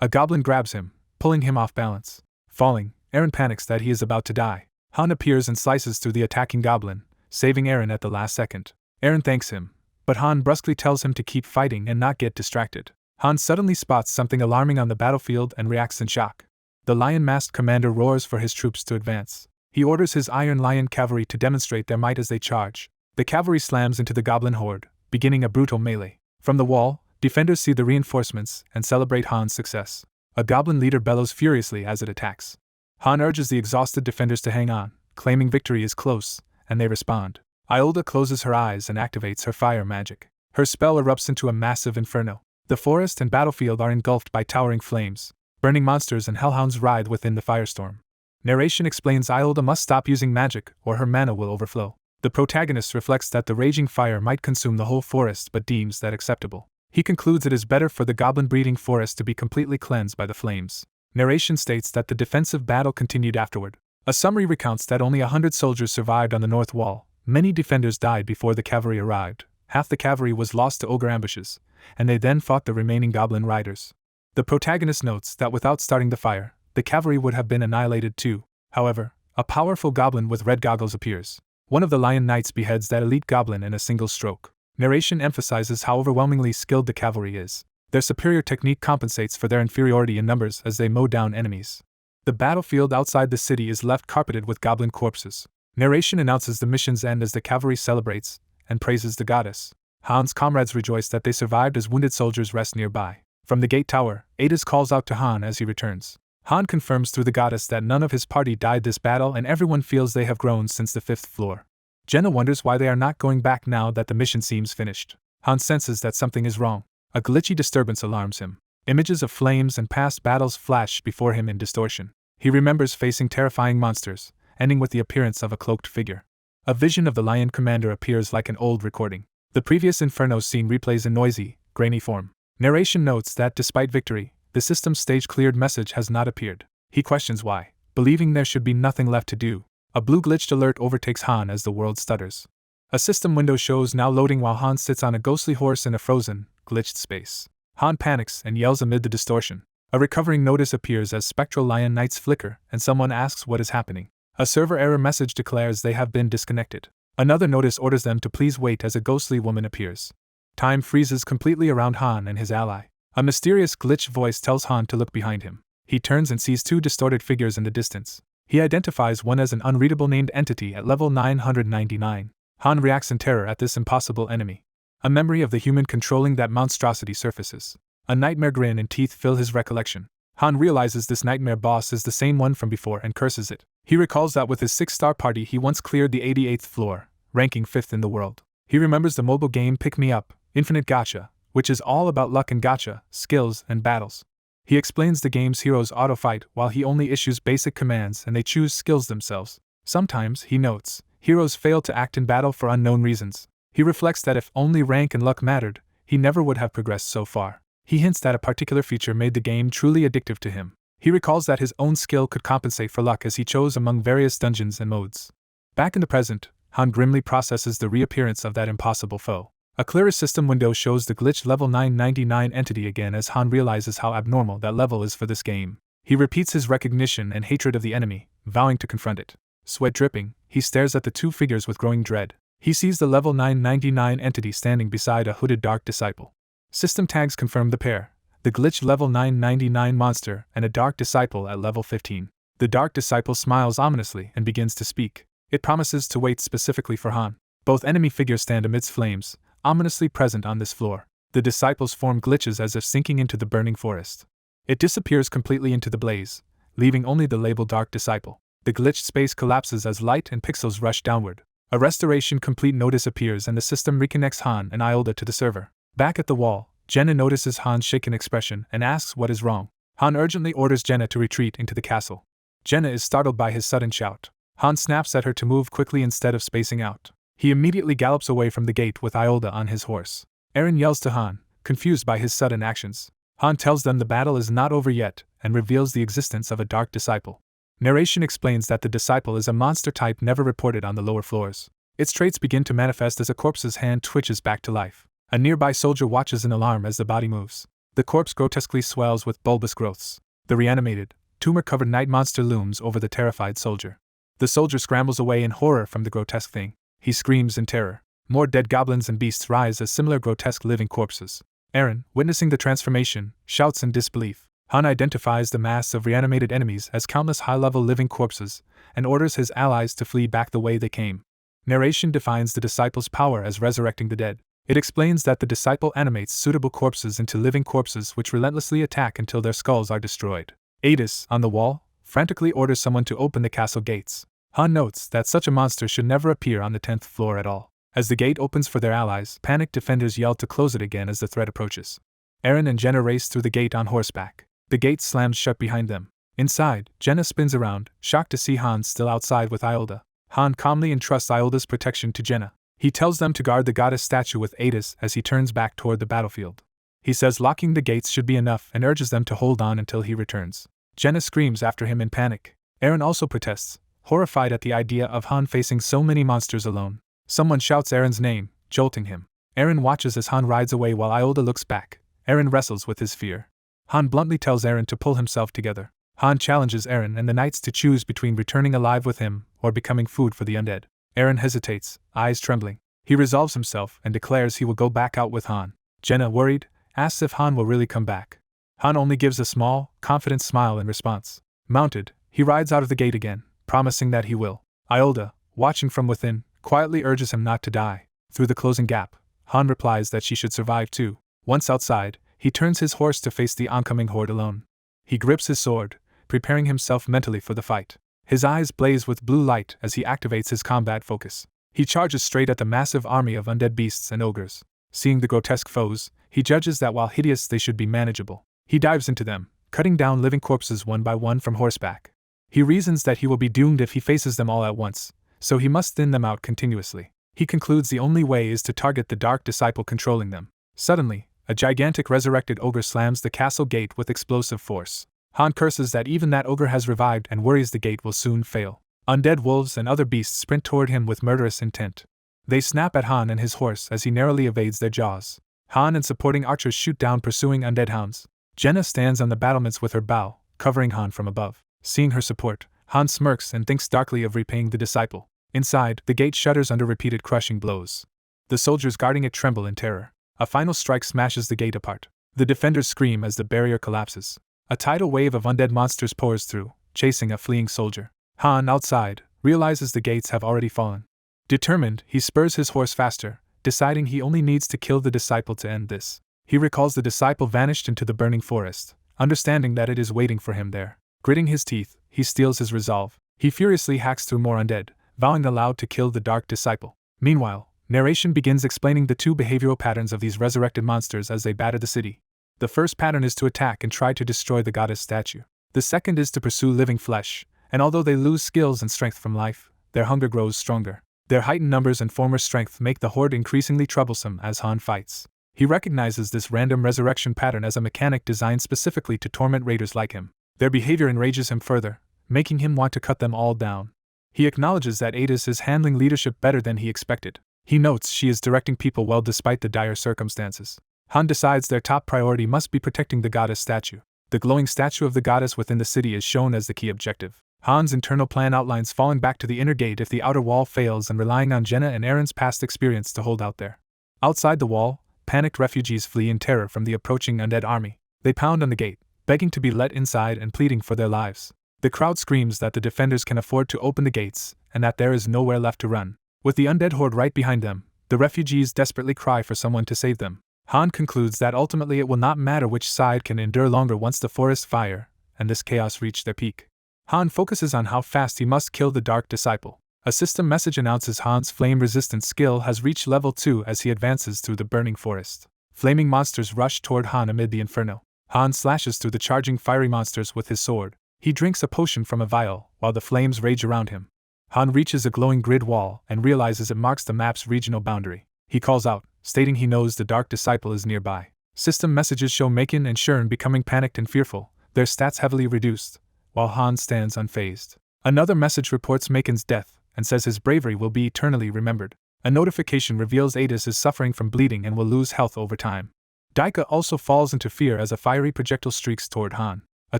A goblin grabs him, pulling him off balance. Falling, Eren panics that he is about to die. Han appears and slices through the attacking goblin, saving Eren at the last second. Eren thanks him, but Han brusquely tells him to keep fighting and not get distracted. Han suddenly spots something alarming on the battlefield and reacts in shock. The lion-masked commander roars for his troops to advance. He orders his Iron Lion cavalry to demonstrate their might as they charge. The cavalry slams into the goblin horde, beginning a brutal melee. From the wall, defenders see the reinforcements and celebrate Han's success. A goblin leader bellows furiously as it attacks. Han urges the exhausted defenders to hang on, claiming victory is close, and they respond. Iolda closes her eyes and activates her fire magic. Her spell erupts into a massive inferno. The forest and battlefield are engulfed by towering flames. Burning monsters and hellhounds writhe within the firestorm. Narration explains Iolda must stop using magic or her mana will overflow. The protagonist reflects that the raging fire might consume the whole forest but deems that acceptable. He concludes it is better for the goblin-breeding forest to be completely cleansed by the flames. Narration states that the defensive battle continued afterward. A summary recounts that only 100 soldiers survived on the north wall. Many defenders died before the cavalry arrived. Half the cavalry was lost to ogre ambushes, and they then fought the remaining goblin riders. The protagonist notes that without starting the fire, the cavalry would have been annihilated too. However, a powerful goblin with red goggles appears. One of the lion knights beheads that elite goblin in a single stroke. Narration emphasizes how overwhelmingly skilled the cavalry is. Their superior technique compensates for their inferiority in numbers as they mow down enemies. The battlefield outside the city is left carpeted with goblin corpses. Narration announces the mission's end as the cavalry celebrates and praises the goddess. Han's comrades rejoice that they survived as wounded soldiers rest nearby. From the gate tower, Adis calls out to Han as he returns. Han confirms through the goddess that none of his party died this battle and everyone feels they have grown since the 5th floor. Jenna wonders why they are not going back now that the mission seems finished. Han senses that something is wrong. A glitchy disturbance alarms him. Images of flames and past battles flash before him in distortion. He remembers facing terrifying monsters, ending with the appearance of a cloaked figure. A vision of the lion commander appears like an old recording. The previous Inferno scene replays in noisy, grainy form. Narration notes that despite victory, the system's stage-cleared message has not appeared. He questions why, believing there should be nothing left to do. A blue glitched alert overtakes Han as the world stutters. A system window shows now loading while Han sits on a ghostly horse in a frozen, glitched space. Han panics and yells amid the distortion. A recovering notice appears as spectral lion knights flicker and someone asks what is happening. A server error message declares they have been disconnected. Another notice orders them to please wait as a ghostly woman appears. Time freezes completely around Han and his ally. A mysterious glitch voice tells Han to look behind him. He turns and sees 2 distorted figures in the distance. He identifies one as an unreadable named entity at level 999. Han reacts in terror at this impossible enemy. A memory of the human controlling that monstrosity surfaces. A nightmare grin and teeth fill his recollection. Han realizes this nightmare boss is the same one from before and curses it. He recalls that with his 6-star party he once cleared the 88th floor, ranking 5th in the world. He remembers the mobile game Pick Me Up, Infinite Gacha, which is all about luck and gacha, skills, and battles. He explains the game's heroes auto-fight while he only issues basic commands and they choose skills themselves. Sometimes, he notes, heroes fail to act in battle for unknown reasons. He reflects that if only rank and luck mattered, he never would have progressed so far. He hints that a particular feature made the game truly addictive to him. He recalls that his own skill could compensate for luck as he chose among various dungeons and modes. Back in the present, Han grimly processes the reappearance of that impossible foe. A clearer system window shows the glitched level 999 entity again as Han realizes how abnormal that level is for this game. He repeats his recognition and hatred of the enemy, vowing to confront it. Sweat dripping, he stares at the two figures with growing dread. He sees the level 999 entity standing beside a hooded dark disciple. System tags confirm the pair, the glitched level 999 monster and a dark disciple at level 15. The dark disciple smiles ominously and begins to speak. It promises to wait specifically for Han. Both enemy figures stand amidst flames, ominously present on this floor. The disciples form glitches as if sinking into the burning forest. It disappears completely into the blaze, leaving only the label Dark Disciple. The glitched space collapses as light and pixels rush downward. A restoration complete notice appears and the system reconnects Han and Iolda to the server. Back at the wall, Jenna notices Han's shaken expression and asks what is wrong. Han urgently orders Jenna to retreat into the castle. Jenna is startled by his sudden shout. Han snaps at her to move quickly instead of spacing out. He immediately gallops away from the gate with Iolda on his horse. Eren yells to Han, confused by his sudden actions. Han tells them the battle is not over yet and reveals the existence of a dark disciple. Narration explains that the disciple is a monster type never reported on the lower floors. Its traits begin to manifest as a corpse's hand twitches back to life. A nearby soldier watches in alarm as the body moves. The corpse grotesquely swells with bulbous growths. The reanimated, tumor-covered night monster looms over the terrified soldier. The soldier scrambles away in horror from the grotesque thing. He screams in terror. More dead goblins and beasts rise as similar grotesque living corpses. Eren, witnessing the transformation, shouts in disbelief. Han identifies the mass of reanimated enemies as countless high-level living corpses, and orders his allies to flee back the way they came. Narration defines the disciple's power as resurrecting the dead. It explains that the disciple animates suitable corpses into living corpses which relentlessly attack until their skulls are destroyed. Adis, on the wall, frantically orders someone to open the castle gates. Han notes that such a monster should never appear on the 10th floor at all. As the gate opens for their allies, panicked defenders yell to close it again as the threat approaches. Eren and Jenna race through the gate on horseback. The gate slams shut behind them. Inside, Jenna spins around, shocked to see Han still outside with Iolda. Han calmly entrusts Iolda's protection to Jenna. He tells them to guard the goddess statue with Adis as he turns back toward the battlefield. He says locking the gates should be enough and urges them to hold on until he returns. Jenna screams after him in panic. Eren also protests, horrified at the idea of Han facing so many monsters alone. Someone shouts Eren's name, jolting him. Eren watches as Han rides away while Iolda looks back. Eren wrestles with his fear. Han bluntly tells Eren to pull himself together. Han challenges Eren and the knights to choose between returning alive with him or becoming food for the undead. Eren hesitates, eyes trembling. He resolves himself and declares he will go back out with Han. Jenna, worried, asks if Han will really come back. Han only gives a small, confident smile in response. Mounted, he rides out of the gate again, promising that he will. Iolda, watching from within, quietly urges him not to die. Through the closing gap, Han replies that she should survive too. Once outside, he turns his horse to face the oncoming horde alone. He grips his sword, preparing himself mentally for the fight. His eyes blaze with blue light as he activates his combat focus. He charges straight at the massive army of undead beasts and ogres. Seeing the grotesque foes, he judges that while hideous they should be manageable. He dives into them, cutting down living corpses one by one from horseback. He reasons that he will be doomed if he faces them all at once, so he must thin them out continuously. He concludes the only way is to target the dark disciple controlling them. Suddenly, a gigantic resurrected ogre slams the castle gate with explosive force. Han curses that even that ogre has revived and worries the gate will soon fail. Undead wolves and other beasts sprint toward him with murderous intent. They snap at Han and his horse as he narrowly evades their jaws. Han and supporting archers shoot down pursuing undead hounds. Jenna stands on the battlements with her bow, covering Han from above. Seeing her support, Han smirks and thinks darkly of repaying the disciple. Inside, the gate shudders under repeated crushing blows. The soldiers guarding it tremble in terror. A final strike smashes the gate apart. The defenders scream as the barrier collapses. A tidal wave of undead monsters pours through, chasing a fleeing soldier. Han, outside, realizes the gates have already fallen. Determined, he spurs his horse faster, deciding he only needs to kill the disciple to end this. He recalls the disciple vanished into the burning forest, understanding that it is waiting for him there. Gritting his teeth, he steels his resolve. He furiously hacks through more undead, vowing aloud to kill the dark disciple. Meanwhile, narration begins explaining the two behavioral patterns of these resurrected monsters as they batter the city. The first pattern is to attack and try to destroy the goddess statue. The second is to pursue living flesh, and although they lose skills and strength from life, their hunger grows stronger. Their heightened numbers and former strength make the horde increasingly troublesome as Han fights. He recognizes this random resurrection pattern as a mechanic designed specifically to torment raiders like him. Their behavior enrages him further, making him want to cut them all down. He acknowledges that Adis is handling leadership better than he expected. He notes she is directing people well despite the dire circumstances. Han decides their top priority must be protecting the goddess statue. The glowing statue of the goddess within the city is shown as the key objective. Han's internal plan outlines falling back to the inner gate if the outer wall fails and relying on Jenna and Aaron's past experience to hold out there. Outside the wall, panicked refugees flee in terror from the approaching undead army. They pound on the gate, begging to be let inside and pleading for their lives. The crowd screams that the defenders can afford to open the gates and that there is nowhere left to run. With the undead horde right behind them, the refugees desperately cry for someone to save them. Han concludes that ultimately it will not matter which side can endure longer once the forest fire and this chaos reach their peak. Han focuses on how fast he must kill the Dark Disciple. A system message announces Han's flame-resistant skill has reached level 2 as he advances through the burning forest. Flaming monsters rush toward Han amid the inferno. Han slashes through the charging fiery monsters with his sword. He drinks a potion from a vial, while the flames rage around him. Han reaches a glowing grid wall and realizes it marks the map's regional boundary. He calls out, stating he knows the Dark Disciple is nearby. System messages show Macon and Shern becoming panicked and fearful, their stats heavily reduced, while Han stands unfazed. Another message reports Macon's death and says his bravery will be eternally remembered. A notification reveals Adis is suffering from bleeding and will lose health over time. Daika also falls into fear as a fiery projectile streaks toward Han. A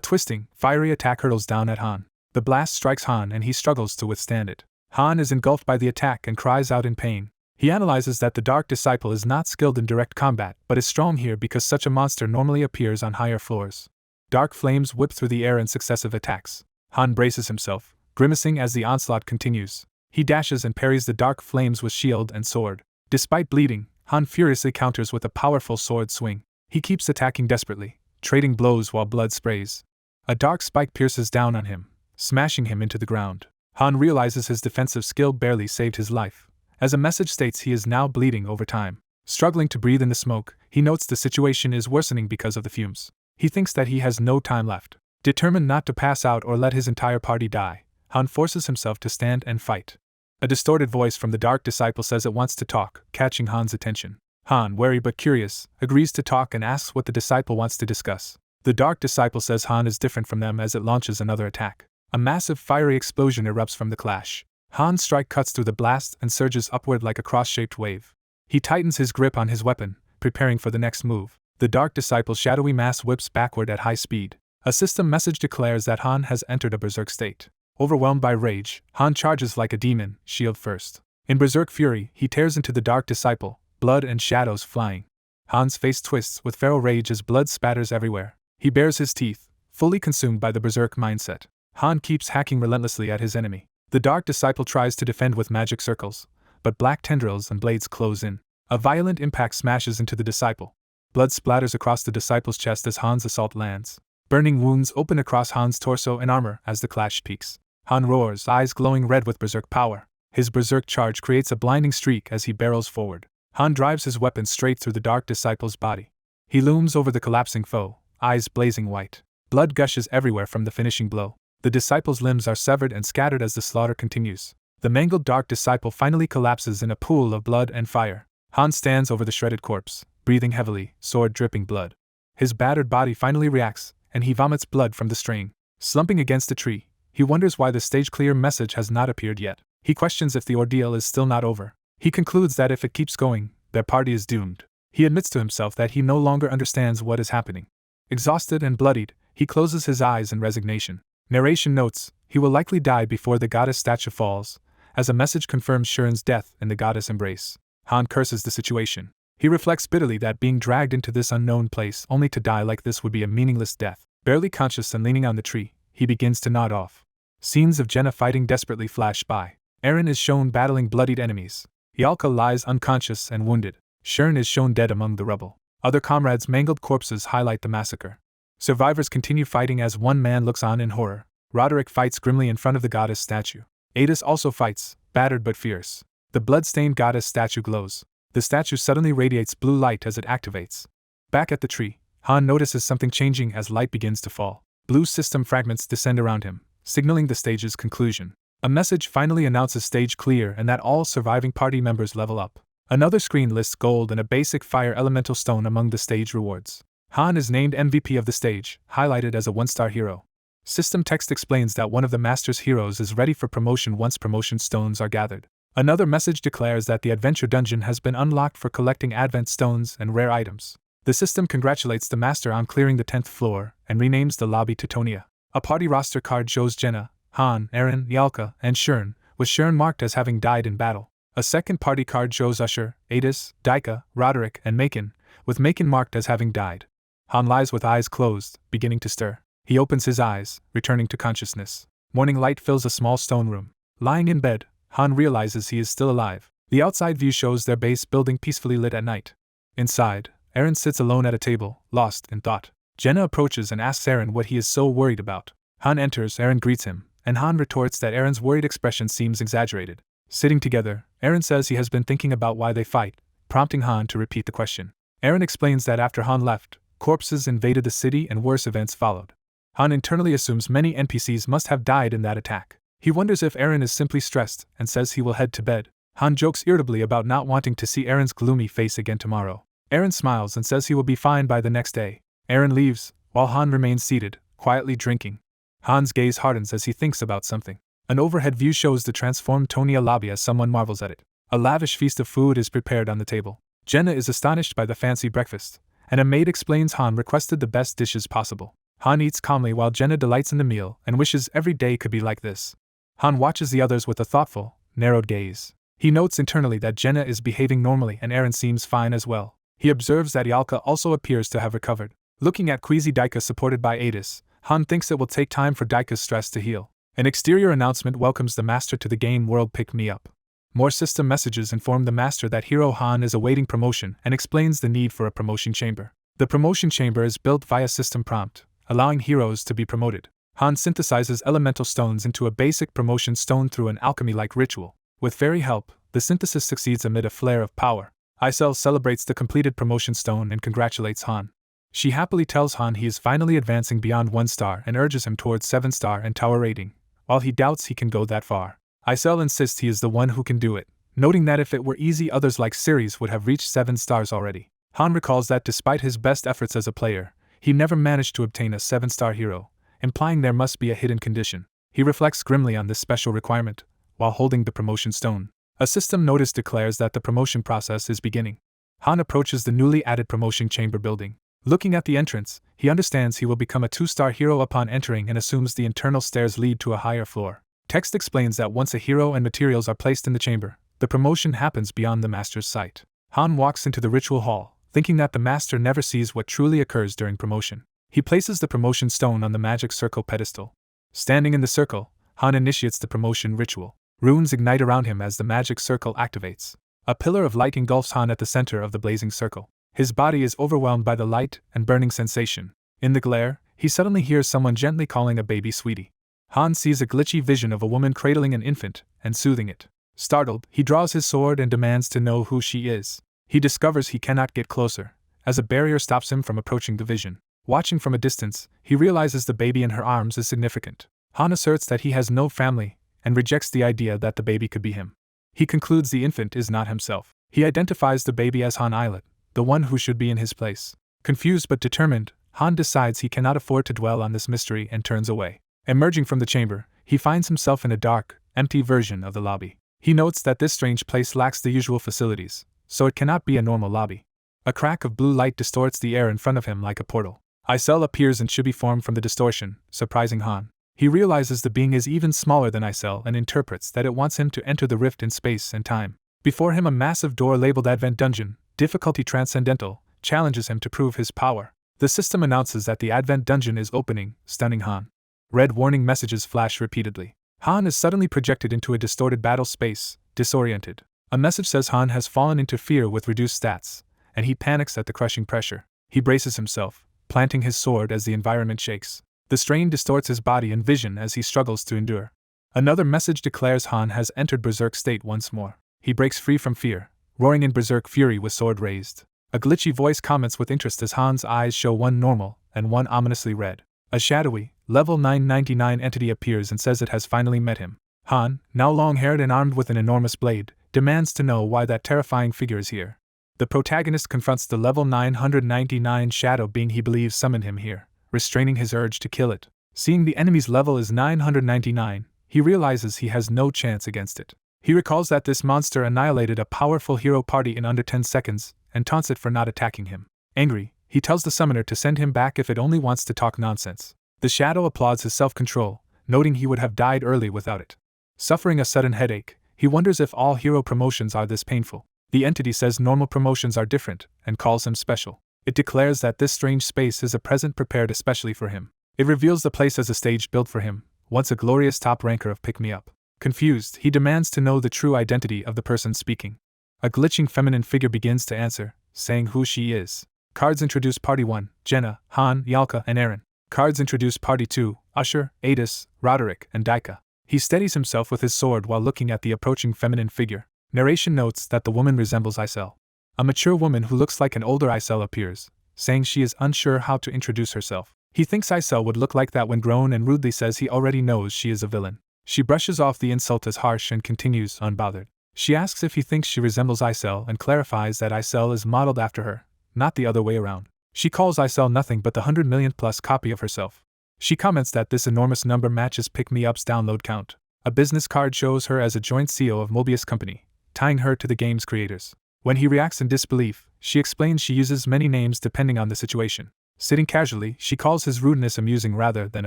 twisting, fiery attack hurtles down at Han. The blast strikes Han and he struggles to withstand it. Han is engulfed by the attack and cries out in pain. He analyzes that the Dark Disciple is not skilled in direct combat but is strong here because such a monster normally appears on higher floors. Dark flames whip through the air in successive attacks. Han braces himself, grimacing as the onslaught continues. He dashes and parries the dark flames with shield and sword. Despite bleeding, Han furiously counters with a powerful sword swing. He keeps attacking desperately, trading blows while blood sprays. A dark spike pierces down on him, smashing him into the ground. Han realizes his defensive skill barely saved his life. As a message states, he is now bleeding over time. Struggling to breathe in the smoke, he notes the situation is worsening because of the fumes. He thinks that he has no time left. Determined not to pass out or let his entire party die, Han forces himself to stand and fight. A distorted voice from the Dark Disciple says it wants to talk, catching Han's attention. Han, wary but curious, agrees to talk and asks what the disciple wants to discuss. The Dark Disciple says Han is different from them as it launches another attack. A massive fiery explosion erupts from the clash. Han's strike cuts through the blast and surges upward like a cross-shaped wave. He tightens his grip on his weapon, preparing for the next move. The Dark Disciple's shadowy mass whips backward at high speed. A system message declares that Han has entered a berserk state. Overwhelmed by rage, Han charges like a demon, shield first. In berserk fury, he tears into the Dark Disciple, blood and shadows flying. Han's face twists with feral rage as blood spatters everywhere. He bares his teeth, fully consumed by the berserk mindset. Han keeps hacking relentlessly at his enemy. The Dark Disciple tries to defend with magic circles, but black tendrils and blades close in. A violent impact smashes into the disciple. Blood splatters across the disciple's chest as Han's assault lands. Burning wounds open across Han's torso and armor as the clash peaks. Han roars, eyes glowing red with berserk power. His berserk charge creates a blinding streak as he barrels forward. Han drives his weapon straight through the Dark Disciple's body. He looms over the collapsing foe, eyes blazing white. Blood gushes everywhere from the finishing blow. The disciple's limbs are severed and scattered as the slaughter continues. The mangled Dark Disciple finally collapses in a pool of blood and fire. Han stands over the shredded corpse, breathing heavily, sword dripping blood. His battered body finally reacts, and he vomits blood from the string. Slumping against a tree, he wonders why the stage-clear message has not appeared yet. He questions if the ordeal is still not over. He concludes that if it keeps going, their party is doomed. He admits to himself that he no longer understands what is happening. Exhausted and bloodied, he closes his eyes in resignation. Narration notes, he will likely die before the goddess statue falls, as a message confirms Shurn's death in the goddess embrace. Han curses the situation. He reflects bitterly that being dragged into this unknown place only to die like this would be a meaningless death. Barely conscious and leaning on the tree, he begins to nod off. Scenes of Jenna fighting desperately flash by. Aaron is shown battling bloodied enemies. Yalka lies unconscious and wounded. Shern is shown dead among the rubble. Other comrades' mangled corpses highlight the massacre. Survivors continue fighting as one man looks on in horror. Roderick fights grimly in front of the goddess statue. Adis also fights, battered but fierce. The blood-stained goddess statue glows. The statue suddenly radiates blue light as it activates. Back at the tree, Han notices something changing as light begins to fall. Blue system fragments descend around him, signaling the stage's conclusion. A message finally announces stage clear and that all surviving party members level up. Another screen lists gold and a basic fire elemental stone among the stage rewards. Han is named MVP of the stage, highlighted as a 1-star hero. System text explains that one of the master's heroes is ready for promotion once promotion stones are gathered. Another message declares that the adventure dungeon has been unlocked for collecting advent stones and rare items. The system congratulates the master on clearing the 10th floor and renames the lobby to Tonia. A party roster card shows Jenna, Han, Eren, Yalka, and Shern, with Shern marked as having died in battle. A second party card shows Usher, Adis, Daika, Roderick, and Macon, with Macon marked as having died. Han lies with eyes closed, beginning to stir. He opens his eyes, returning to consciousness. Morning light fills a small stone room. Lying in bed, Han realizes he is still alive. The outside view shows their base building peacefully lit at night. Inside, Eren sits alone at a table, lost in thought. Jenna approaches and asks Eren what he is so worried about. Han enters, Eren greets him, and Han retorts that Eren's worried expression seems exaggerated. Sitting together, Eren says he has been thinking about why they fight, prompting Han to repeat the question. Eren explains that after Han left, corpses invaded the city and worse events followed. Han internally assumes many NPCs must have died in that attack. He wonders if Eren is simply stressed and says he will head to bed. Han jokes irritably about not wanting to see Eren's gloomy face again tomorrow. Eren smiles and says he will be fine by the next day. Eren leaves, while Han remains seated, quietly drinking. Han's gaze hardens as he thinks about something. An overhead view shows the transformed Tonia lobby as someone marvels at it. A lavish feast of food is prepared on the table. Jenna is astonished by the fancy breakfast, and a maid explains Han requested the best dishes possible. Han eats calmly while Jenna delights in the meal and wishes every day could be like this. Han watches the others with a thoughtful, narrowed gaze. He notes internally that Jenna is behaving normally and Eren seems fine as well. He observes that Yalka also appears to have recovered. Looking at queasy Daika supported by Adis, Han thinks it will take time for Daika's stress to heal. An exterior announcement welcomes the master to the game world Pick Me Up. More system messages inform the master that hero Han is awaiting promotion and explains the need for a promotion chamber. The promotion chamber is built via system prompt, allowing heroes to be promoted. Han synthesizes elemental stones into a basic promotion stone through an alchemy-like ritual. With fairy help, the synthesis succeeds amid a flare of power. Isel celebrates the completed promotion stone and congratulates Han. She happily tells Han he is finally advancing beyond 1 star and urges him towards 7-star and tower rating, while he doubts he can go that far. Isel insists he is the one who can do it, noting that if it were easy others like Ceres would have reached 7 stars already. Han recalls that despite his best efforts as a player, he never managed to obtain a 7-star hero, implying there must be a hidden condition. He reflects grimly on this special requirement, while holding the promotion stone. A system notice declares that the promotion process is beginning. Han approaches the newly added promotion chamber building. Looking at the entrance, he understands he will become a 2-star hero upon entering and assumes the internal stairs lead to a higher floor. Text explains that once a hero and materials are placed in the chamber, the promotion happens beyond the master's sight. Han walks into the ritual hall, thinking that the master never sees what truly occurs during promotion. He places the promotion stone on the magic circle pedestal. Standing in the circle, Han initiates the promotion ritual. Runes ignite around him as the magic circle activates. A pillar of light engulfs Han at the center of the blazing circle. His body is overwhelmed by the light and burning sensation. In the glare, he suddenly hears someone gently calling a baby sweetie. Han sees a glitchy vision of a woman cradling an infant and soothing it. Startled, he draws his sword and demands to know who she is. He discovers he cannot get closer, as a barrier stops him from approaching the vision. Watching from a distance, he realizes the baby in her arms is significant. Han asserts that he has no family, and rejects the idea that the baby could be him. He concludes the infant is not himself. He identifies the baby as Han Islet, the one who should be in his place. Confused but determined, Han decides he cannot afford to dwell on this mystery and turns away. Emerging from the chamber, he finds himself in a dark, empty version of the lobby. He notes that this strange place lacks the usual facilities, so it cannot be a normal lobby. A crack of blue light distorts the air in front of him like a portal. Isel appears in chibi form from the distortion, surprising Han. He realizes the being is even smaller than Isel and interprets that it wants him to enter the rift in space and time. Before him a massive door labeled Advent Dungeon, difficulty transcendental, challenges him to prove his power. The system announces that the Advent Dungeon is opening, stunning Han. Red warning messages flash repeatedly. Han is suddenly projected into a distorted battle space, disoriented. A message says Han has fallen into fear with reduced stats, and he panics at the crushing pressure. He braces himself, planting his sword as the environment shakes. The strain distorts his body and vision as he struggles to endure. Another message declares Han has entered berserk state once more. He breaks free from fear, roaring in berserk fury with sword raised. A glitchy voice comments with interest as Han's eyes show one normal and one ominously red. A shadowy, level 999 entity appears and says it has finally met him. Han, now long-haired and armed with an enormous blade, demands to know why that terrifying figure is here. The protagonist confronts the level 999 shadow being he believes summoned him here, restraining his urge to kill it. Seeing the enemy's level is 999, he realizes he has no chance against it. He recalls that this monster annihilated a powerful hero party in under 10 seconds, and taunts it for not attacking him. Angry, he tells the summoner to send him back if it only wants to talk nonsense. The shadow applauds his self-control, noting he would have died early without it. Suffering a sudden headache, he wonders if all hero promotions are this painful. The entity says normal promotions are different, and calls him special. It declares that this strange space is a present prepared especially for him. It reveals the place as a stage built for him, once a glorious top ranker of pick-me-up. Confused, he demands to know the true identity of the person speaking. A glitching feminine figure begins to answer, saying who she is. Cards introduce Party 1, Jenna, Han, Yalka, and Aaron. Cards introduce Party 2, Usher, Adis, Roderick, and Daika. He steadies himself with his sword while looking at the approaching feminine figure. Narration notes that the woman resembles Isel. A mature woman who looks like an older Isel appears, saying she is unsure how to introduce herself. He thinks Isel would look like that when grown and rudely says he already knows she is a villain. She brushes off the insult as harsh and continues unbothered. She asks if he thinks she resembles Isel and clarifies that Isel is modeled after her, not the other way around. She calls Isel nothing but the 100 million plus copy of herself. She comments that this enormous number matches Pick-Me-Up's download count. A business card shows her as a joint CEO of Mobius Company, tying her to the game's creators. When he reacts in disbelief, she explains she uses many names depending on the situation. Sitting casually, she calls his rudeness amusing rather than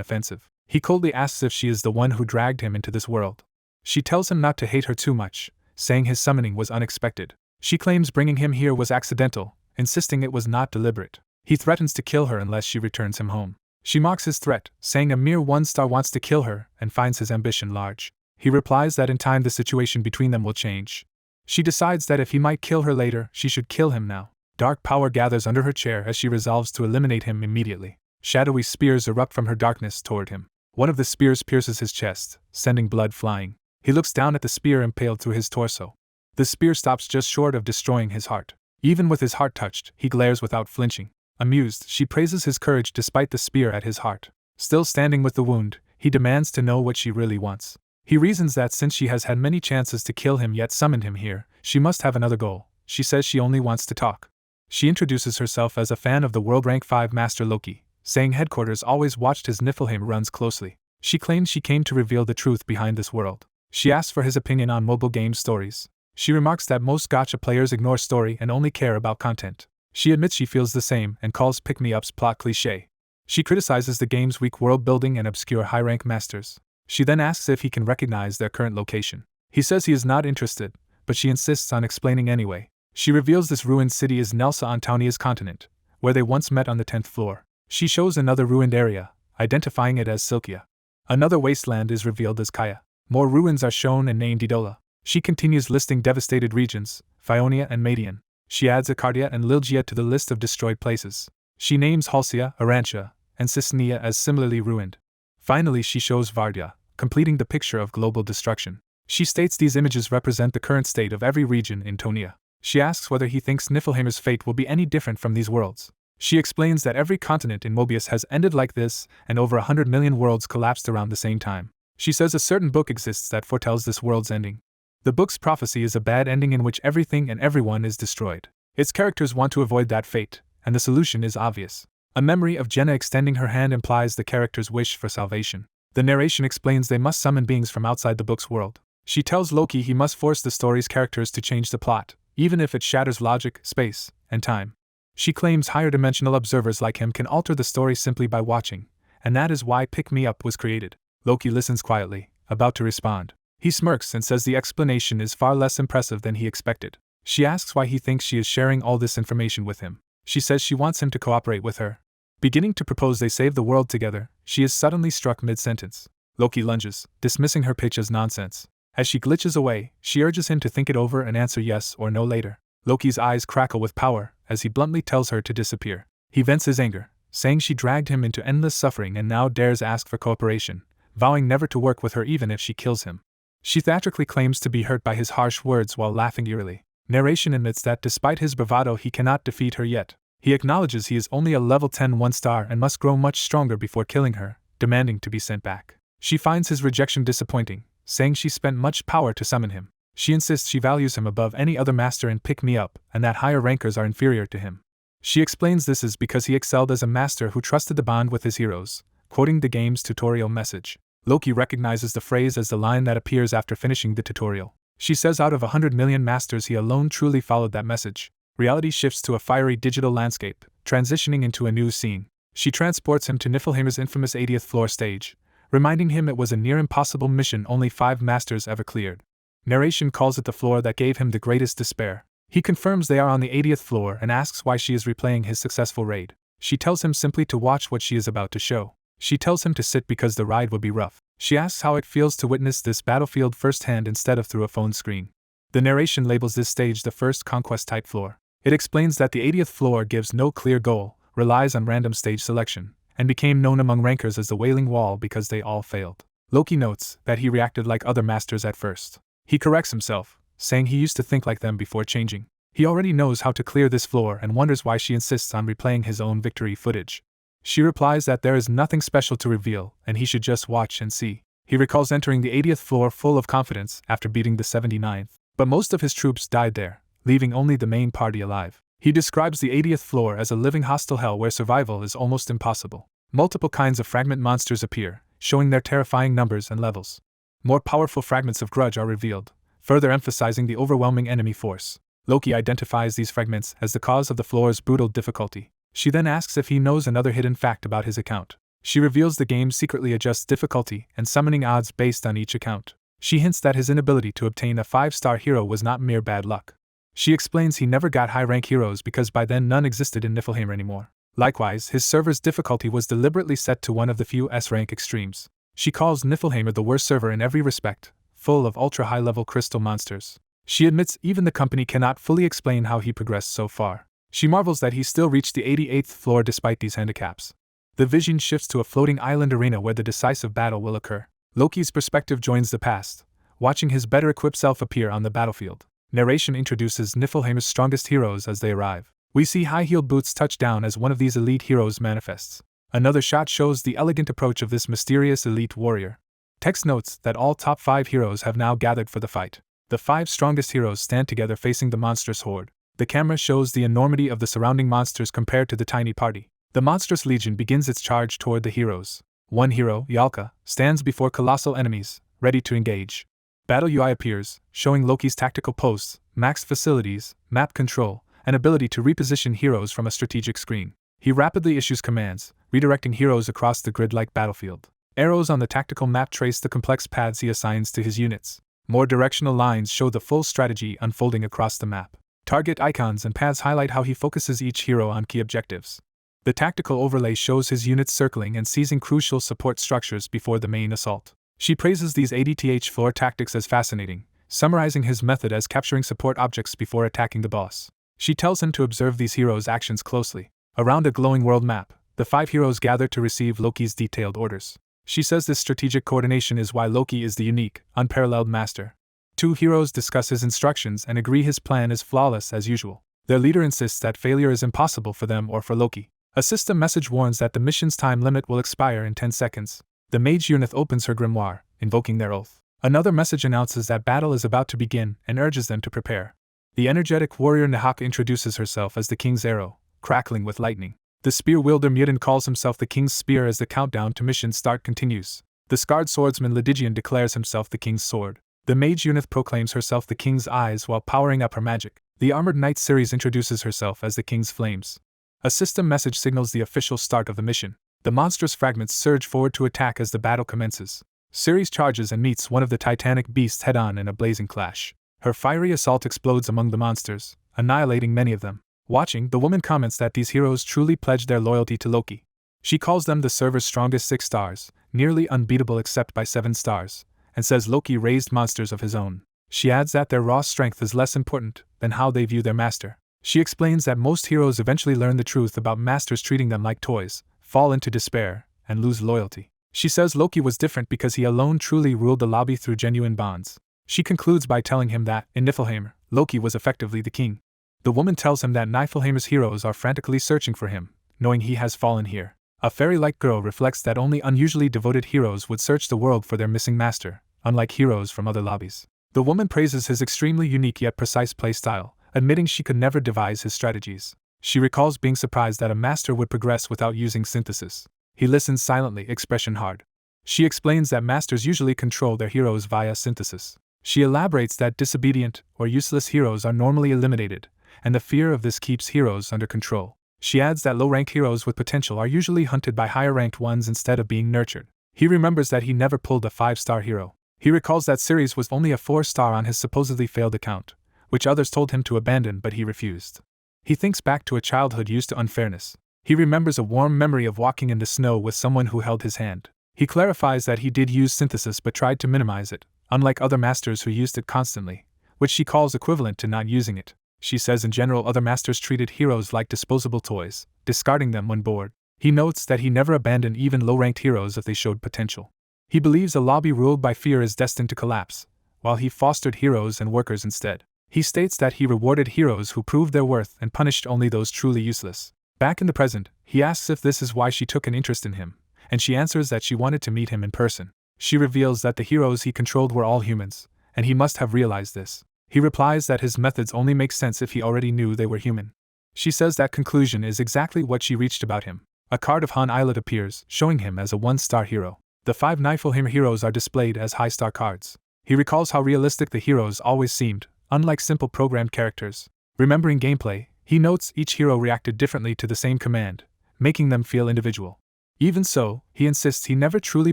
offensive. He coldly asks if she is the one who dragged him into this world. She tells him not to hate her too much, saying his summoning was unexpected. She claims bringing him here was accidental, insisting it was not deliberate. He threatens to kill her unless she returns him home. She mocks his threat, saying a mere one-star wants to kill her and finds his ambition large. He replies that in time the situation between them will change. She decides that if he might kill her later, she should kill him now. Dark power gathers under her chair as she resolves to eliminate him immediately. Shadowy spears erupt from her darkness toward him. One of the spears pierces his chest, sending blood flying. He looks down at the spear impaled through his torso. The spear stops just short of destroying his heart. Even with his heart touched, he glares without flinching. Amused, she praises his courage despite the spear at his heart. Still standing with the wound, he demands to know what she really wants. He reasons that since she has had many chances to kill him yet summoned him here, she must have another goal. She says she only wants to talk. She introduces herself as a fan of the World Rank 5 Master Loki, saying headquarters always watched his Niflheim runs closely. She claims she came to reveal the truth behind this world. She asks for his opinion on mobile game stories. She remarks that most gacha players ignore story and only care about content. She admits she feels the same and calls Pick-Me-Up's plot cliché. She criticizes the game's weak world building and obscure high-rank masters. She then asks if he can recognize their current location. He says he is not interested, but she insists on explaining anyway. She reveals this ruined city is Nelsa on Taunia's continent, where they once met on the 10th floor. She shows another ruined area, identifying it as Silkia. Another wasteland is revealed as Kaya. More ruins are shown and named Idola. She continues listing devastated regions, Phionia and Madian. She adds Arcadia and Lilgia to the list of destroyed places. She names Halcia, Arantia, and Cisnea as similarly ruined. Finally, she shows Vardia, completing the picture of global destruction. She states these images represent the current state of every region in Tonia. She asks whether he thinks Niflheimer's fate will be any different from these worlds. She explains that every continent in Mobius has ended like this, and over 100 million worlds collapsed around the same time. She says a certain book exists that foretells this world's ending. The book's prophecy is a bad ending in which everything and everyone is destroyed. Its characters want to avoid that fate, and the solution is obvious. A memory of Jenna extending her hand implies the character's wish for salvation. The narration explains they must summon beings from outside the book's world. She tells Loki he must force the story's characters to change the plot, even if it shatters logic, space, and time. She claims higher-dimensional observers like him can alter the story simply by watching, and that is why Pick-Me-Up was created. Loki listens quietly, about to respond. He smirks and says the explanation is far less impressive than he expected. She asks why he thinks she is sharing all this information with him. She says she wants him to cooperate with her. Beginning to propose they save the world together, she is suddenly struck mid-sentence. Loki lunges, dismissing her pitch as nonsense. As she glitches away, she urges him to think it over and answer yes or no later. Loki's eyes crackle with power as he bluntly tells her to disappear. He vents his anger, saying she dragged him into endless suffering and now dares ask for cooperation, vowing never to work with her even if she kills him. She theatrically claims to be hurt by his harsh words while laughing eerily. Narration admits that despite his bravado he cannot defeat her yet. He acknowledges he is only a level 10 1-star and must grow much stronger before killing her, demanding to be sent back. She finds his rejection disappointing, saying she spent much power to summon him. She insists she values him above any other master in pick-me-up, and that higher rankers are inferior to him. She explains this is because he excelled as a master who trusted the bond with his heroes, quoting the game's tutorial message. Loki recognizes the phrase as the line that appears after finishing the tutorial. She says out of 100 million masters he alone truly followed that message. Reality shifts to a fiery digital landscape, transitioning into a new scene. She transports him to Niflheimer's infamous 80th floor stage, reminding him it was a near-impossible mission only 5 masters ever cleared. Narration calls it the floor that gave him the greatest despair. He confirms they are on the 80th floor and asks why she is replaying his successful raid. She tells him simply to watch what she is about to show. She tells him to sit because the ride would be rough. She asks how it feels to witness this battlefield firsthand instead of through a phone screen. The narration labels this stage the first conquest-type floor. It explains that the 80th floor gives no clear goal, relies on random stage selection, and became known among rankers as the Wailing Wall because they all failed. Loki notes that he reacted like other masters at first. He corrects himself, saying he used to think like them before changing. He already knows how to clear this floor and wonders why she insists on replaying his own victory footage. She replies that there is nothing special to reveal and he should just watch and see. He recalls entering the 80th floor full of confidence after beating the 79th, but most of his troops died there, leaving only the main party alive. He describes the 80th floor as a living hostile hell where survival is almost impossible. Multiple kinds of fragment monsters appear, showing their terrifying numbers and levels. More powerful fragments of grudge are revealed, further emphasizing the overwhelming enemy force. Loki identifies these fragments as the cause of the floor's brutal difficulty. She then asks if he knows another hidden fact about his account. She reveals the game secretly adjusts difficulty and summoning odds based on each account. She hints that his inability to obtain a 5-star hero was not mere bad luck. She explains he never got high-rank heroes because by then none existed in Niflheim anymore. Likewise, his server's difficulty was deliberately set to one of the few S-rank extremes. She calls Niflheimer the worst server in every respect, full of ultra-high-level crystal monsters. She admits even the company cannot fully explain how he progressed so far. She marvels that he still reached the 88th floor despite these handicaps. The vision shifts to a floating island arena where the decisive battle will occur. Loki's perspective joins the past, watching his better-equipped self appear on the battlefield. Narration introduces Niflheimer's strongest heroes as they arrive. We see high-heeled boots touch down as one of these elite heroes manifests. Another shot shows the elegant approach of this mysterious elite warrior. Text notes that all top 5 heroes have now gathered for the fight. The 5 strongest heroes stand together facing the monstrous horde. The camera shows the enormity of the surrounding monsters compared to the tiny party. The monstrous legion begins its charge toward the heroes. One hero, Yalka, stands before colossal enemies, ready to engage. Battle UI appears, showing Loki's tactical posts, maxed facilities, map control, and ability to reposition heroes from a strategic screen. He rapidly issues commands, redirecting heroes across the grid-like battlefield. Arrows on the tactical map trace the complex paths he assigns to his units. More directional lines show the full strategy unfolding across the map. Target icons and paths highlight how he focuses each hero on key objectives. The tactical overlay shows his units circling and seizing crucial support structures before the main assault. She praises these ADTH floor tactics as fascinating, summarizing his method as capturing support objects before attacking the boss. She tells him to observe these heroes' actions closely. Around a glowing world map, the 5 heroes gather to receive Loki's detailed orders. She says this strategic coordination is why Loki is the unique, unparalleled master. 2 heroes discuss his instructions and agree his plan is flawless as usual. Their leader insists that failure is impossible for them or for Loki. A system message warns that the mission's time limit will expire in 10 seconds. The mage Unith opens her grimoire, invoking their oath. Another message announces that battle is about to begin and urges them to prepare. The energetic warrior Nahaka introduces herself as the King's Arrow, crackling with lightning. The spear-wielder Mutin calls himself the King's Spear as the countdown to mission start continues. The scarred swordsman Lydigian declares himself the King's Sword. The mage Unith proclaims herself the King's Eyes while powering up her magic. The armored knight Ceres introduces herself as the King's Flames. A system message signals the official start of the mission. The monstrous fragments surge forward to attack as the battle commences. Ceres charges and meets one of the titanic beasts head-on in a blazing clash. Her fiery assault explodes among the monsters, annihilating many of them. Watching, the woman comments that these heroes truly pledge their loyalty to Loki. She calls them the server's strongest 6 stars, nearly unbeatable except by 7 stars, and says Loki raised monsters of his own. She adds that their raw strength is less important than how they view their master. She explains that most heroes eventually learn the truth about masters treating them like toys, fall into despair, and lose loyalty. She says Loki was different because he alone truly ruled the lobby through genuine bonds. She concludes by telling him that, in Niflheim, Loki was effectively the king. The woman tells him that Niflheim's heroes are frantically searching for him, knowing he has fallen here. A fairy-like girl reflects that only unusually devoted heroes would search the world for their missing master, unlike heroes from other lobbies. The woman praises his extremely unique yet precise playstyle, admitting she could never devise his strategies. She recalls being surprised that a master would progress without using synthesis. He listens silently, expression hard. She explains that masters usually control their heroes via synthesis. She elaborates that disobedient or useless heroes are normally eliminated, and the fear of this keeps heroes under control. She adds that low-ranked heroes with potential are usually hunted by higher-ranked ones instead of being nurtured. He remembers that he never pulled a 5-star hero. He recalls that Ceres was only a 4-star on his supposedly failed account, which others told him to abandon but he refused. He thinks back to a childhood used to unfairness. He remembers a warm memory of walking in the snow with someone who held his hand. He clarifies that he did use synthesis but tried to minimize it, unlike other masters who used it constantly, which she calls equivalent to not using it. She says in general other masters treated heroes like disposable toys, discarding them when bored. He notes that he never abandoned even low-ranked heroes if they showed potential. He believes a lobby ruled by fear is destined to collapse, while he fostered heroes and workers instead. He states that he rewarded heroes who proved their worth and punished only those truly useless. Back in the present, he asks if this is why she took an interest in him, and she answers that she wanted to meet him in person. She reveals that the heroes he controlled were all humans, and he must have realized this. He replies that his methods only make sense if he already knew they were human. She says that conclusion is exactly what she reached about him. A card of Han Islet appears, showing him as a 1-star hero. The 5 Niflheim heroes are displayed as high-star cards. He recalls how realistic the heroes always seemed, unlike simple programmed characters. Remembering gameplay, he notes each hero reacted differently to the same command, making them feel individual. Even so, he insists he never truly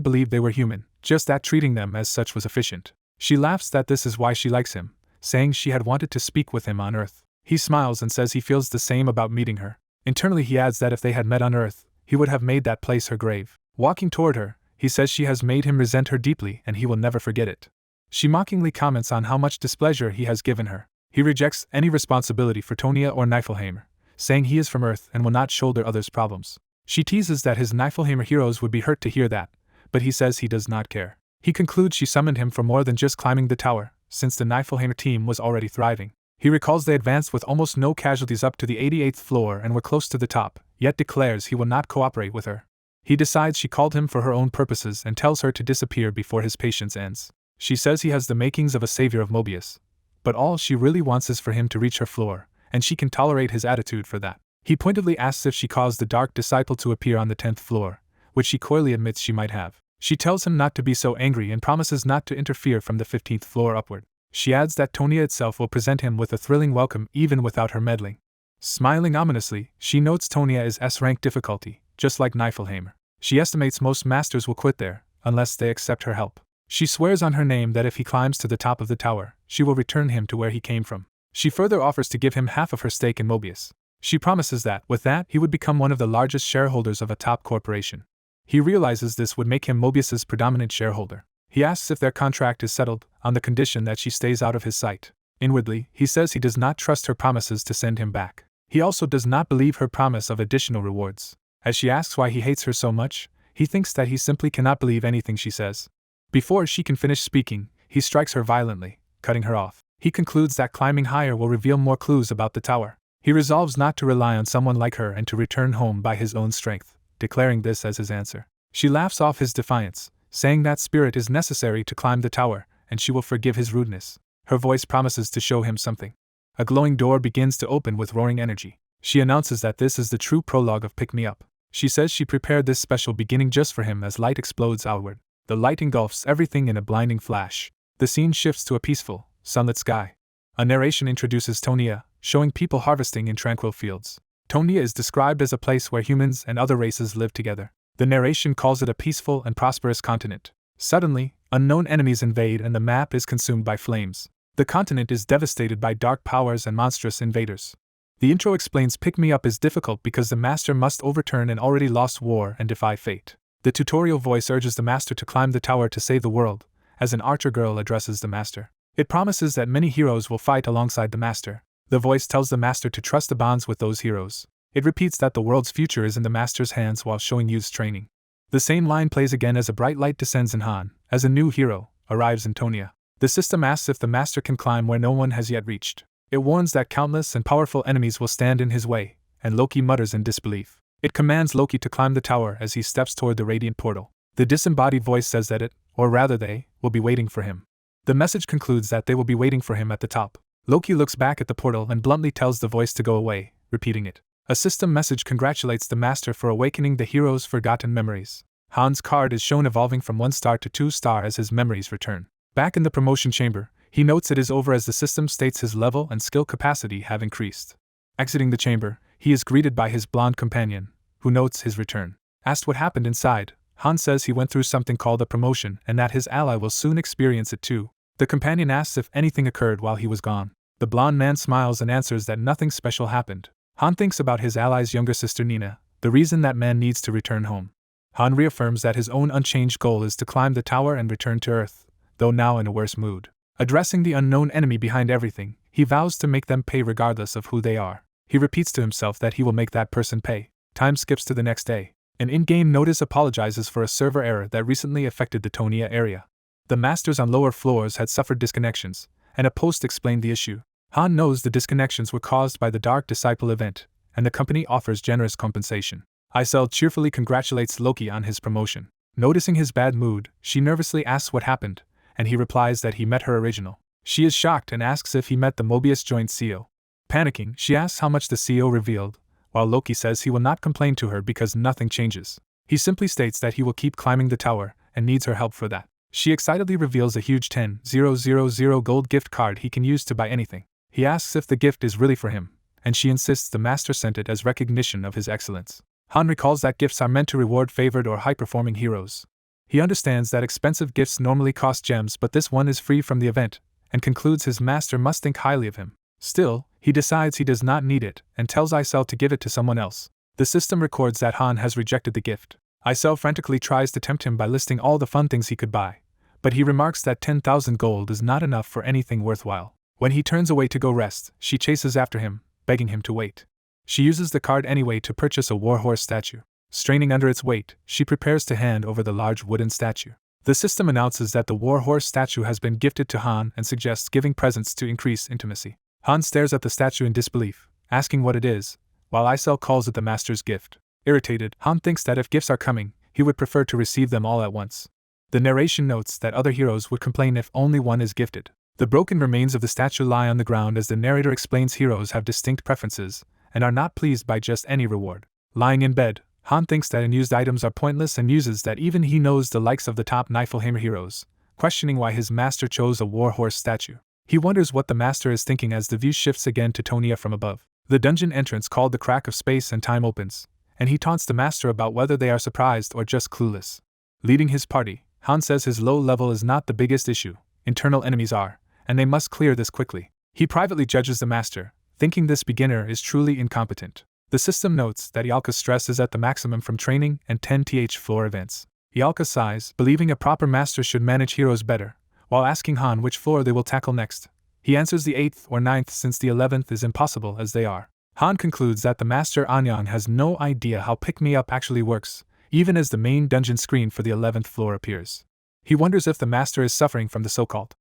believed they were human, just that treating them as such was efficient. She laughs that this is why she likes him, saying she had wanted to speak with him on Earth. He smiles and says he feels the same about meeting her. Internally he adds that if they had met on Earth, he would have made that place her grave. Walking toward her, he says she has made him resent her deeply and he will never forget it. She mockingly comments on how much displeasure he has given her. He rejects any responsibility for Tonia or Niflheim, saying he is from Earth and will not shoulder others' problems. She teases that his Niflheim heroes would be hurt to hear that, but he says he does not care. He concludes she summoned him for more than just climbing the tower, since the Niflheim team was already thriving. He recalls they advanced with almost no casualties up to the 88th floor and were close to the top, yet declares he will not cooperate with her. He decides she called him for her own purposes and tells her to disappear before his patience ends. She says he has the makings of a savior of Mobius, but all she really wants is for him to reach her floor, and she can tolerate his attitude for that. He pointedly asks if she caused the Dark Disciple to appear on the 10th floor, which she coyly admits she might have. She tells him not to be so angry and promises not to interfere from the 15th floor upward. She adds that Tonia itself will present him with a thrilling welcome even without her meddling. Smiling ominously, she notes Tonia is S-rank difficulty, just like Niflheim. She estimates most masters will quit there, unless they accept her help. She swears on her name that if he climbs to the top of the tower, she will return him to where he came from. She further offers to give him half of her stake in Mobius. She promises that, with that, he would become one of the largest shareholders of a top corporation. He realizes this would make him Mobius's predominant shareholder. He asks if their contract is settled, on the condition that she stays out of his sight. Inwardly, he says he does not trust her promises to send him back. He also does not believe her promise of additional rewards. As she asks why he hates her so much, he thinks that he simply cannot believe anything she says. Before she can finish speaking, he strikes her violently, cutting her off. He concludes that climbing higher will reveal more clues about the tower. He resolves not to rely on someone like her and to return home by his own strength, declaring this as his answer. She laughs off his defiance, saying that spirit is necessary to climb the tower, and she will forgive his rudeness. Her voice promises to show him something. A glowing door begins to open with roaring energy. She announces that this is the true prologue of Pick Me Up. She says she prepared this special beginning just for him as light explodes outward. The light engulfs everything in a blinding flash. The scene shifts to a peaceful, sunlit sky. A narration introduces Tonia, showing people harvesting in tranquil fields. Tonia is described as a place where humans and other races live together. The narration calls it a peaceful and prosperous continent. Suddenly, unknown enemies invade and the map is consumed by flames. The continent is devastated by dark powers and monstrous invaders. The intro explains Pick Me Up is difficult because the master must overturn an already lost war and defy fate. The tutorial voice urges the master to climb the tower to save the world, as an archer girl addresses the master. It promises that many heroes will fight alongside the master. The voice tells the master to trust the bonds with those heroes. It repeats that the world's future is in the master's hands while showing youth's training. The same line plays again as a bright light descends in Han, as a new hero arrives in Tonia. The system asks if the master can climb where no one has yet reached. It warns that countless and powerful enemies will stand in his way, and Loki mutters in disbelief. It commands Loki to climb the tower as he steps toward the radiant portal. The disembodied voice says that it, or rather they, will be waiting for him. The message concludes that they will be waiting for him at the top. Loki looks back at the portal and bluntly tells the voice to go away, repeating it. A system message congratulates the master for awakening the hero's forgotten memories. Han's card is shown evolving from 1 star to 2 star as his memories return. Back in the promotion chamber, he notes it is over as the system states his level and skill capacity have increased. Exiting the chamber, he is greeted by his blonde companion, who notes his return. Asked what happened inside, Han says he went through something called a promotion and that his ally will soon experience it too. The companion asks if anything occurred while he was gone. The blonde man smiles and answers that nothing special happened. Han thinks about his ally's younger sister Nina, the reason that man needs to return home. Han reaffirms that his own unchanged goal is to climb the tower and return to Earth, though now in a worse mood. Addressing the unknown enemy behind everything, he vows to make them pay regardless of who they are. He repeats to himself that he will make that person pay. Time skips to the next day. An in-game notice apologizes for a server error that recently affected the Tonia area. The masters on lower floors had suffered disconnections, and a post explained the issue. Han knows the disconnections were caused by the Dark Disciple event, and the company offers generous compensation. Isel cheerfully congratulates Loki on his promotion. Noticing his bad mood, she nervously asks what happened, and he replies that he met her original. She is shocked and asks if he met the Mobius joint CEO. Panicking, she asks how much the CEO revealed, while Loki says he will not complain to her because nothing changes. He simply states that he will keep climbing the tower and needs her help for that. She excitedly reveals a huge 10,000 gold gift card he can use to buy anything. He asks if the gift is really for him, and she insists the master sent it as recognition of his excellence. Han recalls that gifts are meant to reward favored or high-performing heroes. He understands that expensive gifts normally cost gems, but this one is free from the event, and concludes his master must think highly of him. Still, he decides he does not need it, and tells Isel to give it to someone else. The system records that Han has rejected the gift. Isel frantically tries to tempt him by listing all the fun things he could buy, but he remarks that 10,000 gold is not enough for anything worthwhile. When he turns away to go rest, she chases after him, begging him to wait. She uses the card anyway to purchase a warhorse statue. Straining under its weight, she prepares to hand over the large wooden statue. The system announces that the warhorse statue has been gifted to Han and suggests giving presents to increase intimacy. Han stares at the statue in disbelief, asking what it is, while Isel calls it the master's gift. Irritated, Han thinks that if gifts are coming, he would prefer to receive them all at once. The narration notes that other heroes would complain if only one is gifted. The broken remains of the statue lie on the ground as the narrator explains heroes have distinct preferences, and are not pleased by just any reward. Lying in bed, Han thinks that unused items are pointless and muses that even he knows the likes of the top Niflheim heroes, questioning why his master chose a warhorse statue. He wonders what the master is thinking as the view shifts again to Tonia from above. The dungeon entrance called the Crack of Space and Time opens, and he taunts the master about whether they are surprised or just clueless. Leading his party, Han says his low level is not the biggest issue, internal enemies are, and they must clear this quickly. He privately judges the master, thinking this beginner is truly incompetent. The system notes that Ialka's stress is at the maximum from training and 10th floor events. Ialka sighs, believing a proper master should manage heroes better, while asking Han which floor they will tackle next. He answers the 8th or 9th since the 11th is impossible as they are. Han concludes that the master Anyang has no idea how pick-me-up actually works, even as the main dungeon screen for the 11th floor appears. He wonders if the master is suffering from the so-called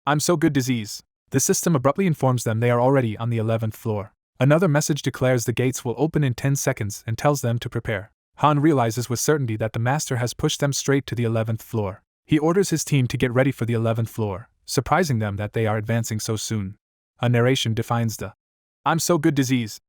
"I'm so good" disease. The system abruptly informs them they are already on the 11th floor. Another message declares the gates will open in 10 seconds and tells them to prepare. Han realizes with certainty that the master has pushed them straight to the 11th floor. He orders his team to get ready for the 11th floor, surprising them that they are advancing so soon. A narration defines the "I'm so good" disease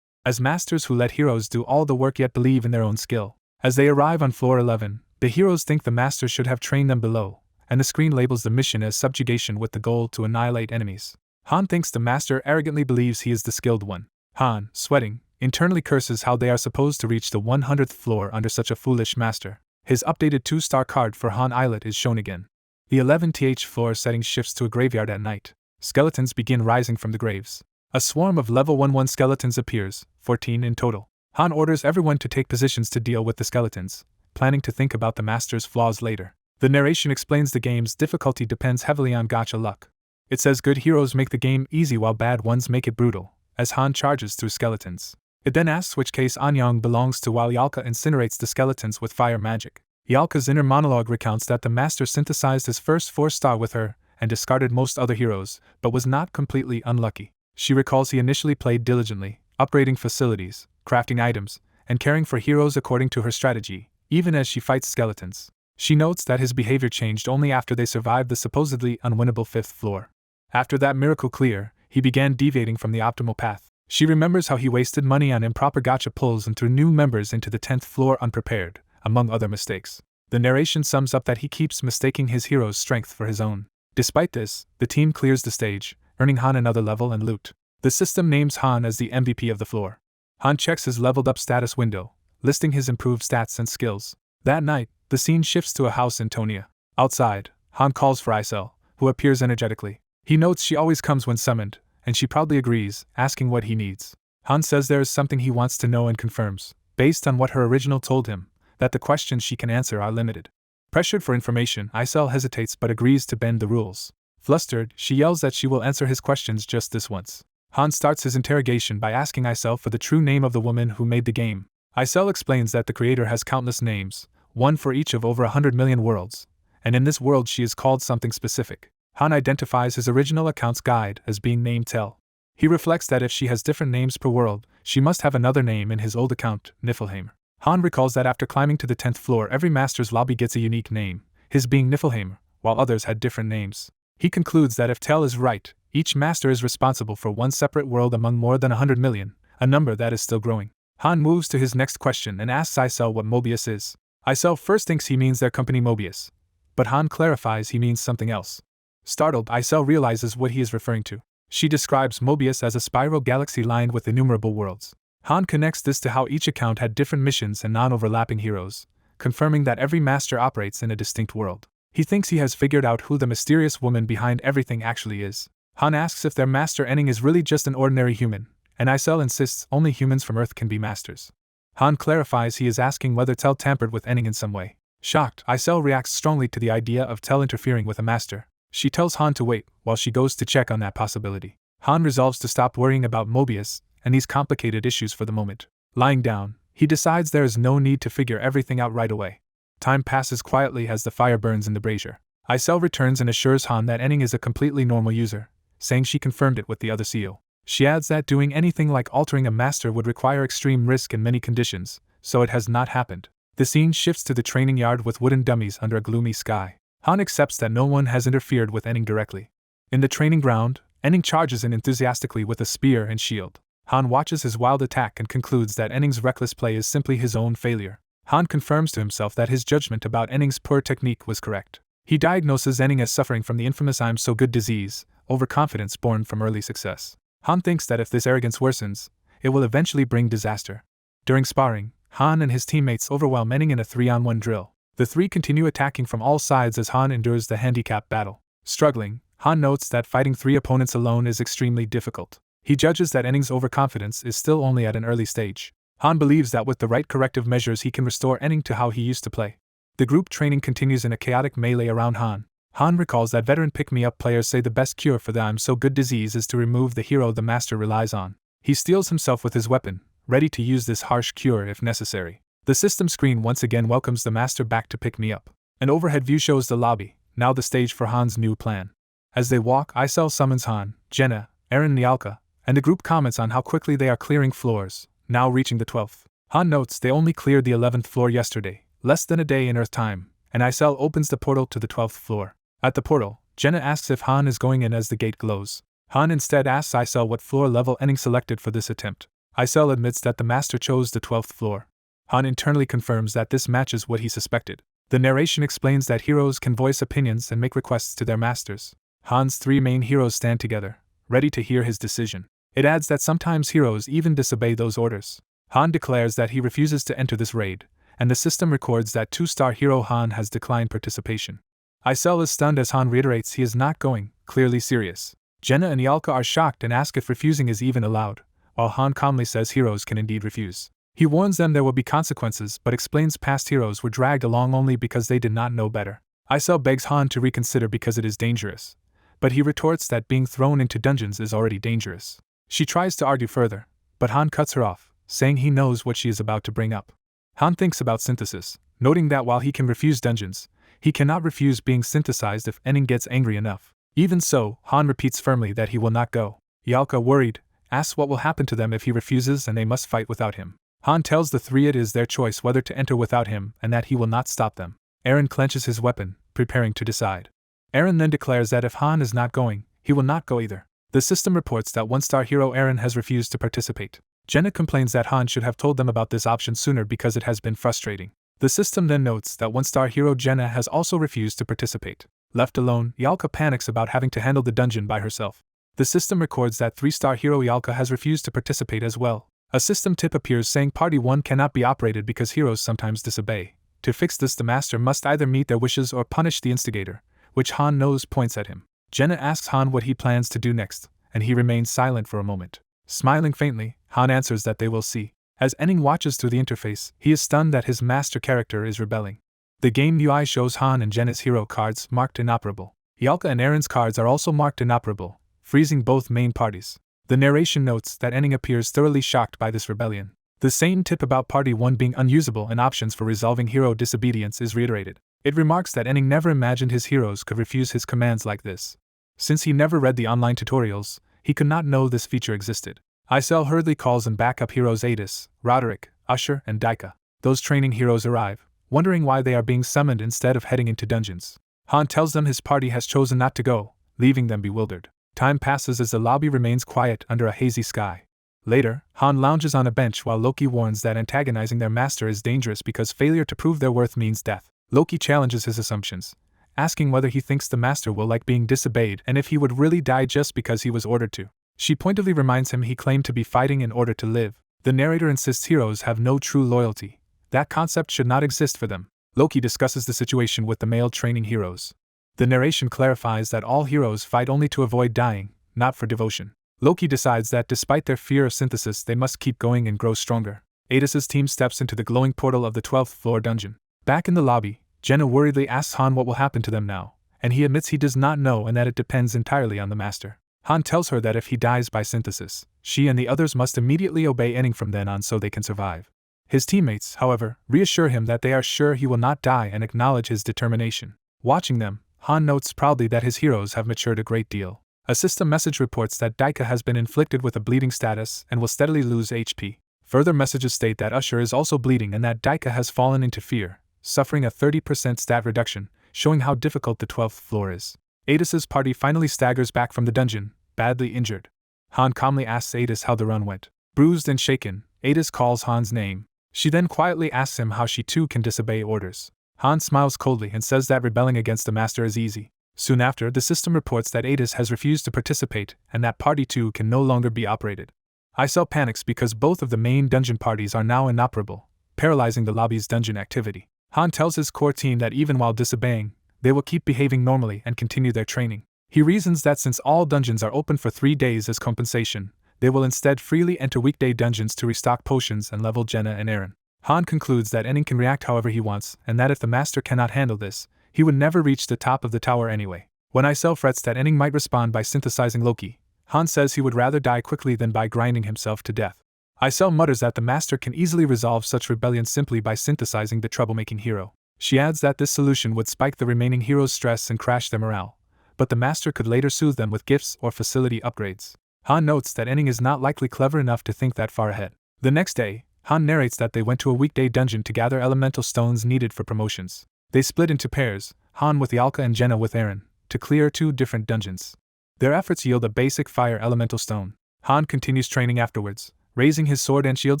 as masters who let heroes do all the work yet believe in their own skill. As they arrive on floor 11, the heroes think the master should have trained them below, and the screen labels the mission as subjugation with the goal to annihilate enemies. Han thinks the master arrogantly believes he is the skilled one. Han, sweating, internally curses how they are supposed to reach the 100th floor under such a foolish master. His updated 2-star card for Han Islet is shown again. The 11th floor setting shifts to a graveyard at night. Skeletons begin rising from the graves. A swarm of level 11 skeletons appears, 14 in total. Han orders everyone to take positions to deal with the skeletons, planning to think about the master's flaws later. The narration explains the game's difficulty depends heavily on gacha luck. It says good heroes make the game easy while bad ones make it brutal, as Han charges through skeletons. It then asks which case Anyang belongs to while Yalka incinerates the skeletons with fire magic. Yalka's inner monologue recounts that the master synthesized his first 4-star with her and discarded most other heroes, but was not completely unlucky. She recalls he initially played diligently, upgrading facilities, crafting items, and caring for heroes according to her strategy, even as she fights skeletons. She notes that his behavior changed only after they survived the supposedly unwinnable 5th floor. After that miracle clear, he began deviating from the optimal path. She remembers how he wasted money on improper gacha pulls and threw new members into the 10th floor unprepared, among other mistakes. The narration sums up that he keeps mistaking his hero's strength for his own. Despite this, the team clears the stage, earning Han another level and loot. The system names Han as the MVP of the floor. Han checks his leveled up status window, listing his improved stats and skills. That night, the scene shifts to a house in Tonia. Outside, Han calls for Isel, who appears energetically. He notes she always comes when summoned, and she proudly agrees, asking what he needs. Han says there is something he wants to know and confirms, based on what her original told him, that the questions she can answer are limited. Pressured for information, Isel hesitates but agrees to bend the rules. Flustered, she yells that she will answer his questions just this once. Han starts his interrogation by asking Isel for the true name of the woman who made the game. Isel explains that the creator has countless names, one for each of over 100 million worlds, and in this world she is called something specific. Han identifies his original account's guide as being named Tel. He reflects that if she has different names per world, she must have another name in his old account, Niflheim. Han recalls that after climbing to the 10th floor every master's lobby gets a unique name, his being Niflheim, while others had different names. He concludes that if Tel is right, each master is responsible for one separate world among more than 100 million, a number that is still growing. Han moves to his next question and asks Isel what Mobius is. Isel first thinks he means their company Mobius, but Han clarifies he means something else. Startled, Isel realizes what he is referring to. She describes Mobius as a spiral galaxy lined with innumerable worlds. Han connects this to how each account had different missions and non-overlapping heroes, confirming that every master operates in a distinct world. He thinks he has figured out who the mysterious woman behind everything actually is. Han asks if their master Enning is really just an ordinary human, and Isel insists only humans from Earth can be masters. Han clarifies he is asking whether Tel tampered with Enning in some way. Shocked, Isel reacts strongly to the idea of Tel interfering with a master. She tells Han to wait while she goes to check on that possibility. Han resolves to stop worrying about Mobius and these complicated issues for the moment. Lying down, he decides there is no need to figure everything out right away. Time passes quietly as the fire burns in the brazier. Isel returns and assures Han that Enning is a completely normal user, saying she confirmed it with the other seal. She adds that doing anything like altering a master would require extreme risk in many conditions, so it has not happened. The scene shifts to the training yard with wooden dummies under a gloomy sky. Han accepts that no one has interfered with Enning directly. In the training ground, Enning charges in enthusiastically with a spear and shield. Han watches his wild attack and concludes that Enning's reckless play is simply his own failure. Han confirms to himself that his judgment about Enning's poor technique was correct. He diagnoses Enning as suffering from the infamous I'm so good disease, overconfidence born from early success. Han thinks that if this arrogance worsens, it will eventually bring disaster. During sparring, Han and his teammates overwhelm Enning in a 3-on-1 drill. The three continue attacking from all sides as Han endures the handicap battle. Struggling, Han notes that fighting 3 opponents alone is extremely difficult. He judges that Enning's overconfidence is still only at an early stage. Han believes that with the right corrective measures he can restore Enning to how he used to play. The group training continues in a chaotic melee around Han. Han recalls that veteran pick-me-up players say the best cure for the I'm so good disease is to remove the hero the master relies on. He steels himself with his weapon, ready to use this harsh cure if necessary. The system screen once again welcomes the master back to pick me up. An overhead view shows the lobby, now the stage for Han's new plan. As they walk, Isel summons Han, Jenna, Eren and Nyalka, and the group comments on how quickly they are clearing floors, now reaching the 12th. Han notes they only cleared the 11th floor yesterday, less than a day in Earth time, and Isel opens the portal to the 12th floor. At the portal, Jenna asks if Han is going in as the gate glows. Han instead asks Isel what floor level Enning selected for this attempt. Isel admits that the master chose the 12th floor. Han internally confirms that this matches what he suspected. The narration explains that heroes can voice opinions and make requests to their masters. Han's 3 main heroes stand together, ready to hear his decision. It adds that sometimes heroes even disobey those orders. Han declares that he refuses to enter this raid, and the system records that 2-star hero Han has declined participation. Isel is stunned as Han reiterates he is not going, clearly serious. Jenna and Nyalka are shocked and ask if refusing is even allowed, while Han calmly says heroes can indeed refuse. He warns them there will be consequences but explains past heroes were dragged along only because they did not know better. Isel begs Han to reconsider because it is dangerous, but he retorts that being thrown into dungeons is already dangerous. She tries to argue further, but Han cuts her off, saying he knows what she is about to bring up. Han thinks about synthesis, noting that while he can refuse dungeons, he cannot refuse being synthesized if Enning gets angry enough. Even so, Han repeats firmly that he will not go. Yalka, worried, asks what will happen to them if he refuses and they must fight without him. Han tells the three it is their choice whether to enter without him and that he will not stop them. Eren clenches his weapon, preparing to decide. Eren then declares that if Han is not going, he will not go either. The system reports that one-star hero Eren has refused to participate. Jenna complains that Han should have told them about this option sooner because it has been frustrating. The system then notes that one-star hero Jenna has also refused to participate. Left alone, Yalka panics about having to handle the dungeon by herself. The system records that 3-star hero Yalka has refused to participate as well. A system tip appears saying Party 1 cannot be operated because heroes sometimes disobey. To fix this, the master must either meet their wishes or punish the instigator, which Han knows points at him. Jenna asks Han what he plans to do next, and he remains silent for a moment. Smiling faintly, Han answers that they will see. As Enning watches through the interface, he is stunned that his master character is rebelling. The game UI shows Han and Jenna's hero cards marked inoperable. Yalka and Eren's cards are also marked inoperable, freezing both main parties. The narration notes that Enning appears thoroughly shocked by this rebellion. The same tip about Party 1 being unusable and options for resolving hero disobedience is reiterated. It remarks that Enning never imagined his heroes could refuse his commands like this. Since he never read the online tutorials, he could not know this feature existed. Isel hurriedly calls in backup heroes Adis, Roderick, Usher, and Daika. Those training heroes arrive, wondering why they are being summoned instead of heading into dungeons. Han tells them his party has chosen not to go, leaving them bewildered. Time passes as the lobby remains quiet under a hazy sky. Later, Han lounges on a bench while Loki warns that antagonizing their master is dangerous because failure to prove their worth means death. Loki challenges his assumptions, asking whether he thinks the master will like being disobeyed and if he would really die just because he was ordered to. She pointedly reminds him he claimed to be fighting in order to live. The narrator insists heroes have no true loyalty. That concept should not exist for them. Loki discusses the situation with the male training heroes. The narration clarifies that all heroes fight only to avoid dying, not for devotion. Loki decides that despite their fear of synthesis, they must keep going and grow stronger. Adis's team steps into the glowing portal of the 12th floor dungeon. Back in the lobby, Jenna worriedly asks Han what will happen to them now, and he admits he does not know and that it depends entirely on the master. Han tells her that if he dies by synthesis, she and the others must immediately obey Enning from then on so they can survive. His teammates, however, reassure him that they are sure he will not die and acknowledge his determination. Watching them, Han notes proudly that his heroes have matured a great deal. A system message reports that Daika has been inflicted with a bleeding status and will steadily lose HP. Further messages state that Usher is also bleeding and that Daika has fallen into fear, suffering a 30% stat reduction, showing how difficult the 12th floor is. Adis's party finally staggers back from the dungeon, badly injured. Han calmly asks Adis how the run went. Bruised and shaken, Adis calls Han's name. She then quietly asks him how she too can disobey orders. Han smiles coldly and says that rebelling against the master is easy. Soon after, the system reports that Adis has refused to participate and that Party 2 can no longer be operated. Isel panics because both of the main dungeon parties are now inoperable, paralyzing the lobby's dungeon activity. Han tells his core team that even while disobeying, they will keep behaving normally and continue their training. He reasons that since all dungeons are open for 3 days as compensation, they will instead freely enter weekday dungeons to restock potions and level Jenna and Eren. Han concludes that Enning can react however he wants, and that if the master cannot handle this, he would never reach the top of the tower anyway. When Isel frets that Enning might respond by synthesizing Loki, Han says he would rather die quickly than by grinding himself to death. Isel mutters that the master can easily resolve such rebellion simply by synthesizing the troublemaking hero. She adds that this solution would spike the remaining heroes' stress and crash their morale, but the master could later soothe them with gifts or facility upgrades. Han notes that Enning is not likely clever enough to think that far ahead. The next day, Han narrates that they went to a weekday dungeon to gather elemental stones needed for promotions. They split into pairs, Han with Yalka and Jenna with Eren, to clear 2 different dungeons. Their efforts yield a basic fire elemental stone. Han continues training afterwards, raising his sword and shield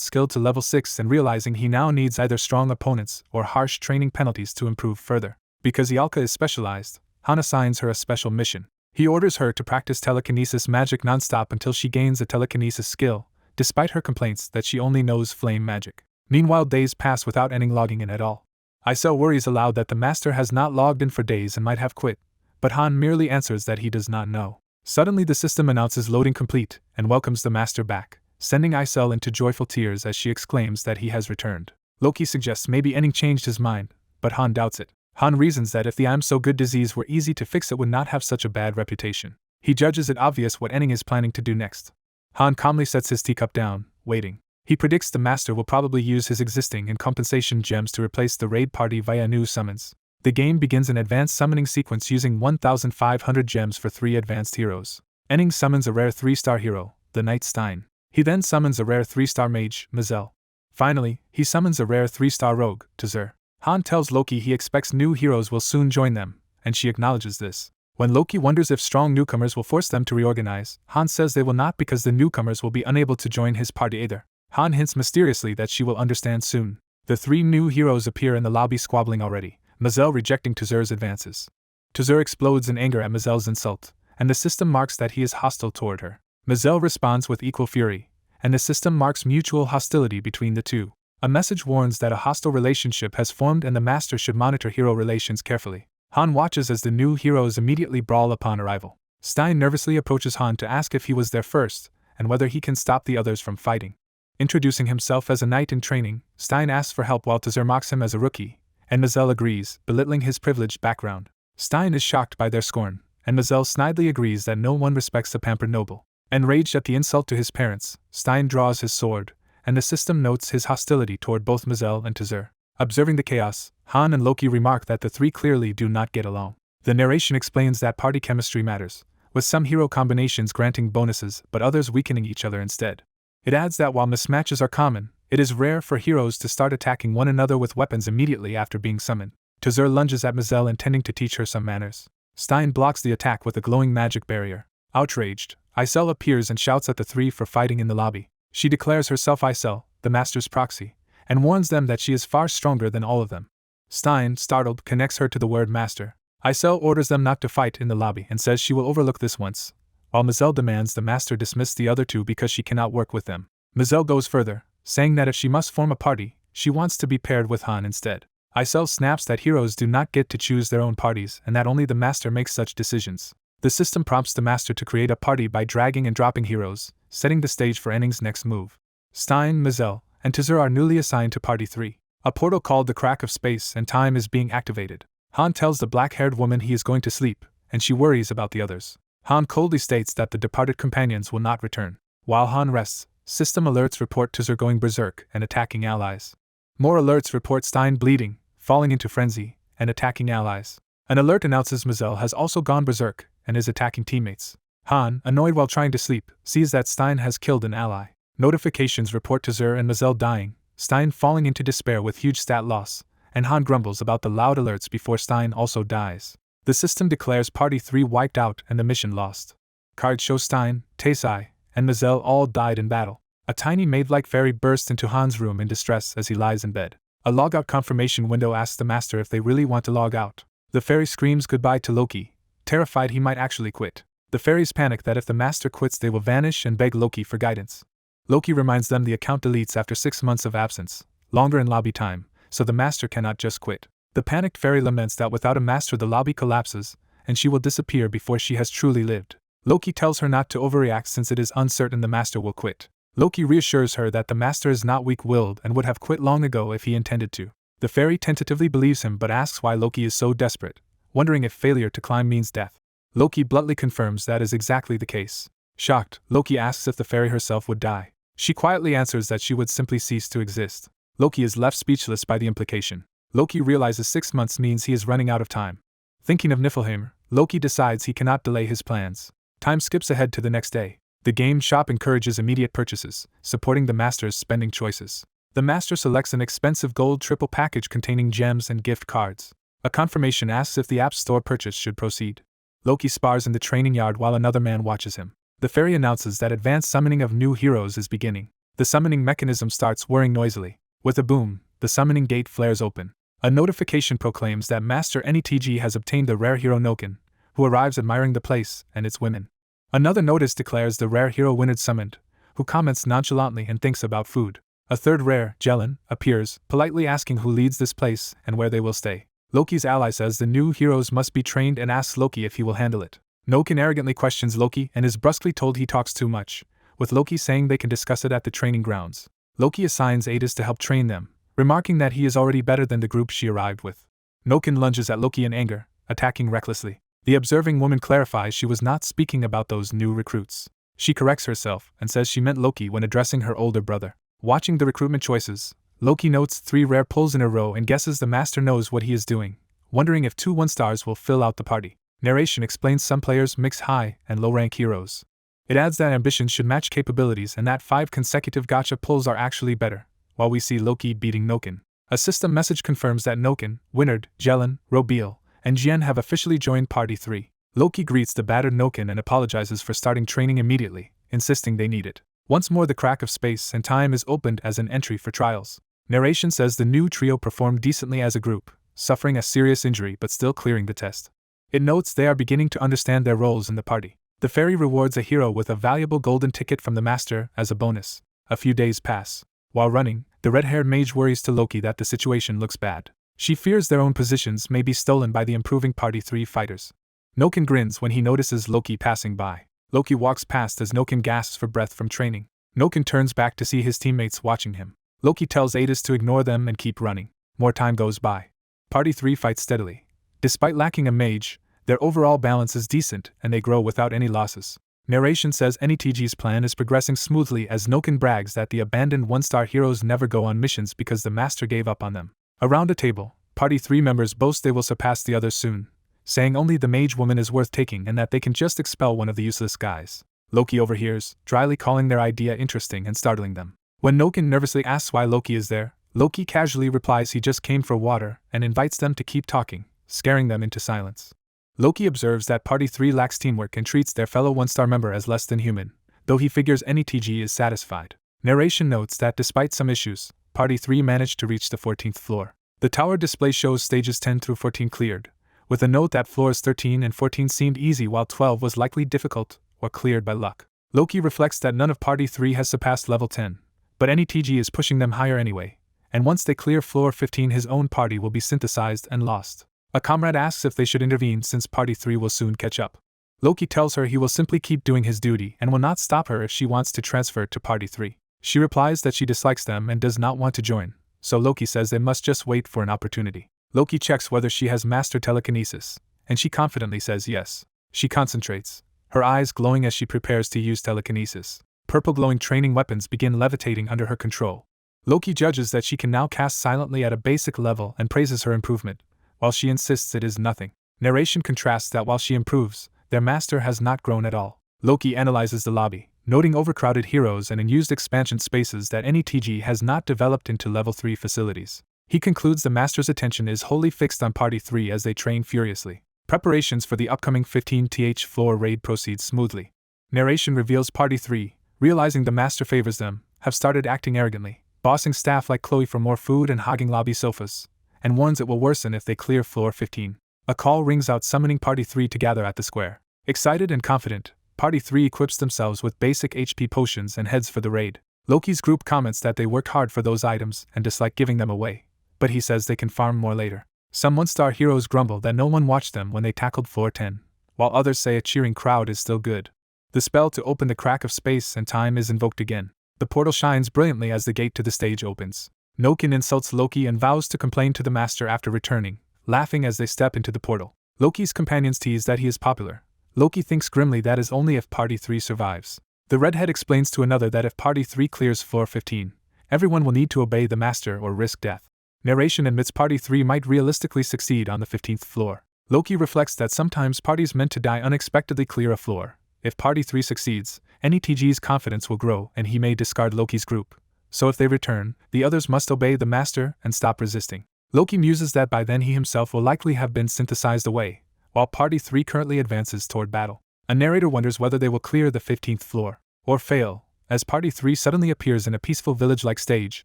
skill to level 6 and realizing he now needs either strong opponents or harsh training penalties to improve further. Because Yalka is specialized, Han assigns her a special mission. He orders her to practice telekinesis magic non-stop until she gains a telekinesis skill, despite her complaints that she only knows flame magic. Meanwhile, days pass without Enning logging in at all. Isel worries aloud that the master has not logged in for days and might have quit, but Han merely answers that he does not know. Suddenly the system announces loading complete and welcomes the master back, sending Isel into joyful tears as she exclaims that he has returned. Loki suggests maybe Enning changed his mind, but Han doubts it. Han reasons that if the I'm so good disease were easy to fix, it would not have such a bad reputation. He judges it obvious what Enning is planning to do next. Han calmly sets his teacup down, waiting. He predicts the master will probably use his existing and compensation gems to replace the raid party via new summons. The game begins an advanced summoning sequence using 1,500 gems for 3 advanced heroes. Enning summons a rare 3-star hero, the Knight Stein. He then summons a rare 3-star mage, Mazel. Finally, he summons a rare 3-star rogue, Tazur. Han tells Loki he expects new heroes will soon join them, and she acknowledges this. When Loki wonders if strong newcomers will force them to reorganize, Han says they will not because the newcomers will be unable to join his party either. Han hints mysteriously that she will understand soon. The 3 new heroes appear in the lobby squabbling already, Mazel rejecting Tazur's advances. Tazur explodes in anger at Mazel's insult, and the system marks that he is hostile toward her. Mazel responds with equal fury, and the system marks mutual hostility between the two. A message warns that a hostile relationship has formed and the master should monitor hero relations carefully. Han watches as the new heroes immediately brawl upon arrival. Stein nervously approaches Han to ask if he was there first, and whether he can stop the others from fighting. Introducing himself as a knight in training, Stein asks for help while Tazur mocks him as a rookie, and Mazel agrees, belittling his privileged background. Stein is shocked by their scorn, and Mazel snidely agrees that no one respects a pampered noble. Enraged at the insult to his parents, Stein draws his sword, and the system notes his hostility toward both Mazel and Tazur. Observing the chaos, Han and Loki remark that the 3 clearly do not get along. The narration explains that party chemistry matters, with some hero combinations granting bonuses but others weakening each other instead. It adds that while mismatches are common, it is rare for heroes to start attacking one another with weapons immediately after being summoned. Tazur lunges at Mazel intending to teach her some manners. Stein blocks the attack with a glowing magic barrier. Outraged, Isel appears and shouts at the 3 for fighting in the lobby. She declares herself Isel, the master's proxy, and warns them that she is far stronger than all of them. Stein, startled, connects her to the word master. Isel orders them not to fight in the lobby and says she will overlook this once, while Mazel demands the master dismiss the other 2 because she cannot work with them. Mazel goes further, saying that if she must form a party, she wants to be paired with Han instead. Isel snaps that heroes do not get to choose their own parties and that only the master makes such decisions. The system prompts the master to create a party by dragging and dropping heroes, setting the stage for Enning's next move. Stein, Mazel, and Tazur are newly assigned to Party 3. A portal called the Crack of Space and Time is being activated. Han tells the black-haired woman he is going to sleep, and she worries about the others. Han coldly states that the departed companions will not return. While Han rests, system alerts report Tazur going berserk and attacking allies. More alerts report Stein bleeding, falling into frenzy, and attacking allies. An alert announces Mazel has also gone berserk and is attacking teammates. Han, annoyed while trying to sleep, sees that Stein has killed an ally. Notifications report Tazur and Mazel dying, Stein falling into despair with huge stat loss, and Han grumbles about the loud alerts before Stein also dies. The system declares Party 3 wiped out and the mission lost. Cards show Stein, Taesai, and Mazel all died in battle. A tiny maid-like fairy bursts into Han's room in distress as he lies in bed. A logout confirmation window asks the master if they really want to log out. The fairy screams goodbye to Loki, terrified he might actually quit. The fairies panic that if the master quits they will vanish and beg Loki for guidance. Loki reminds them the account deletes after 6 months of absence, longer in lobby time, so the master cannot just quit. The panicked fairy laments that without a master the lobby collapses, and she will disappear before she has truly lived. Loki tells her not to overreact since it is uncertain the master will quit. Loki reassures her that the master is not weak-willed and would have quit long ago if he intended to. The fairy tentatively believes him but asks why Loki is so desperate, wondering if failure to climb means death. Loki bluntly confirms that is exactly the case. Shocked, Loki asks if the fairy herself would die. She quietly answers that she would simply cease to exist. Loki is left speechless by the implication. Loki realizes 6 months means he is running out of time. Thinking of Niflheim, Loki decides he cannot delay his plans. Time skips ahead to the next day. The game shop encourages immediate purchases, supporting the master's spending choices. The master selects an expensive gold triple package containing gems and gift cards. A confirmation asks if the App Store purchase should proceed. Loki spars in the training yard while another man watches him. The fairy announces that advanced summoning of new heroes is beginning. The summoning mechanism starts whirring noisily. With a boom, the summoning gate flares open. A notification proclaims that Master NETG has obtained the rare hero Noken, who arrives admiring the place and its women. Another notice declares the rare hero Winard summoned, who comments nonchalantly and thinks about food. A third rare, Jelen, appears, politely asking who leads this place and where they will stay. Loki's ally says the new heroes must be trained and asks Loki if he will handle it. Noken arrogantly questions Loki and is brusquely told he talks too much, with Loki saying they can discuss it at the training grounds. Loki assigns Adis to help train them, remarking that he is already better than the group she arrived with. Noken lunges at Loki in anger, attacking recklessly. The observing woman clarifies she was not speaking about those new recruits. She corrects herself and says she meant Loki when addressing her older brother. Watching the recruitment choices, Loki notes 3 rare pulls in a row and guesses the master knows what he is doing, wondering if 2 1-stars will fill out the party. Narration explains some players mix high and low rank heroes. It adds that ambitions should match capabilities and that 5 consecutive gacha pulls are actually better, while we see Loki beating Noken. A system message confirms that Noken, Winard, Jelen, Robiel, and Jian have officially joined Party 3. Loki greets the battered Noken and apologizes for starting training immediately, insisting they need it. Once more the crack of space and time is opened as an entry for trials. Narration says the new trio performed decently as a group, suffering a serious injury but still clearing the test. It notes they are beginning to understand their roles in the party. The fairy rewards a hero with a valuable golden ticket from the master as a bonus. A few days pass. While running, the red-haired mage worries to Loki that the situation looks bad. She fears their own positions may be stolen by the improving Party 3 fighters. Noken grins when he notices Loki passing by. Loki walks past as Noken gasps for breath from training. Noken turns back to see his teammates watching him. Loki tells Adis to ignore them and keep running. More time goes by. Party 3 fights steadily. Despite lacking a mage, their overall balance is decent and they grow without any losses. Narration says NETG's plan is progressing smoothly as Noken brags that the abandoned 1-star heroes never go on missions because the master gave up on them. Around a table, Party 3 members boast they will surpass the others soon, saying only the mage woman is worth taking and that they can just expel one of the useless guys. Loki overhears, dryly calling their idea interesting and startling them. When Noken nervously asks why Loki is there, Loki casually replies he just came for water and invites them to keep talking, scaring them into silence. Loki observes that Party 3 lacks teamwork and treats their fellow 1-star member as less than human, though he figures NETG is satisfied. Narration notes that despite some issues, Party 3 managed to reach the 14th floor. The tower display shows stages 10 through 14 cleared, with a note that floors 13 and 14 seemed easy while 12 was likely difficult or cleared by luck. Loki reflects that none of Party 3 has surpassed level 10, but NETG is pushing them higher anyway, and once they clear floor 15 his own party will be synthesized and lost. A comrade asks if they should intervene since Party 3 will soon catch up. Loki tells her he will simply keep doing his duty and will not stop her if she wants to transfer to Party 3. She replies that she dislikes them and does not want to join, so Loki says they must just wait for an opportunity. Loki checks whether she has mastered telekinesis, and she confidently says yes. She concentrates, her eyes glowing as she prepares to use telekinesis. Purple glowing training weapons begin levitating under her control. Loki judges that she can now cast silently at a basic level and praises her improvement, while she insists it is nothing. Narration contrasts that while she improves, their master has not grown at all. Loki analyzes the lobby, noting overcrowded heroes and unused expansion spaces that NETG has not developed into level 3 facilities. He concludes the master's attention is wholly fixed on Party 3 as they train furiously. Preparations for the upcoming 15th floor raid proceed smoothly. Narration reveals Party 3, realizing the master favors them, have started acting arrogantly, bossing staff like Chloe for more food and hogging lobby sofas, and warns it will worsen if they clear floor 15. A call rings out summoning Party 3 to gather at the square. Excited and confident, Party 3 equips themselves with basic HP potions and heads for the raid. Loki's group comments that they worked hard for those items and dislike giving them away, but he says they can farm more later. Some 1-star heroes grumble that no one watched them when they tackled floor 10, while others say a cheering crowd is still good. The spell to open the crack of space and time is invoked again. The portal shines brilliantly as the gate to the stage opens. Noken insults Loki and vows to complain to the master after returning, laughing as they step into the portal. Loki's companions tease that he is popular. Loki thinks grimly that is only if Party 3 survives. The redhead explains to another that if Party 3 clears floor 15, everyone will need to obey the master or risk death. Narration admits Party 3 might realistically succeed on the 15th floor. Loki reflects that sometimes parties meant to die unexpectedly clear a floor. If Party 3 succeeds, NETG's confidence will grow and he may discard Loki's group. So if they return, the others must obey the master and stop resisting. Loki muses that by then he himself will likely have been synthesized away, while Party 3 currently advances toward battle. A narrator wonders whether they will clear the 15th floor, or fail, as Party 3 suddenly appears in a peaceful village-like stage,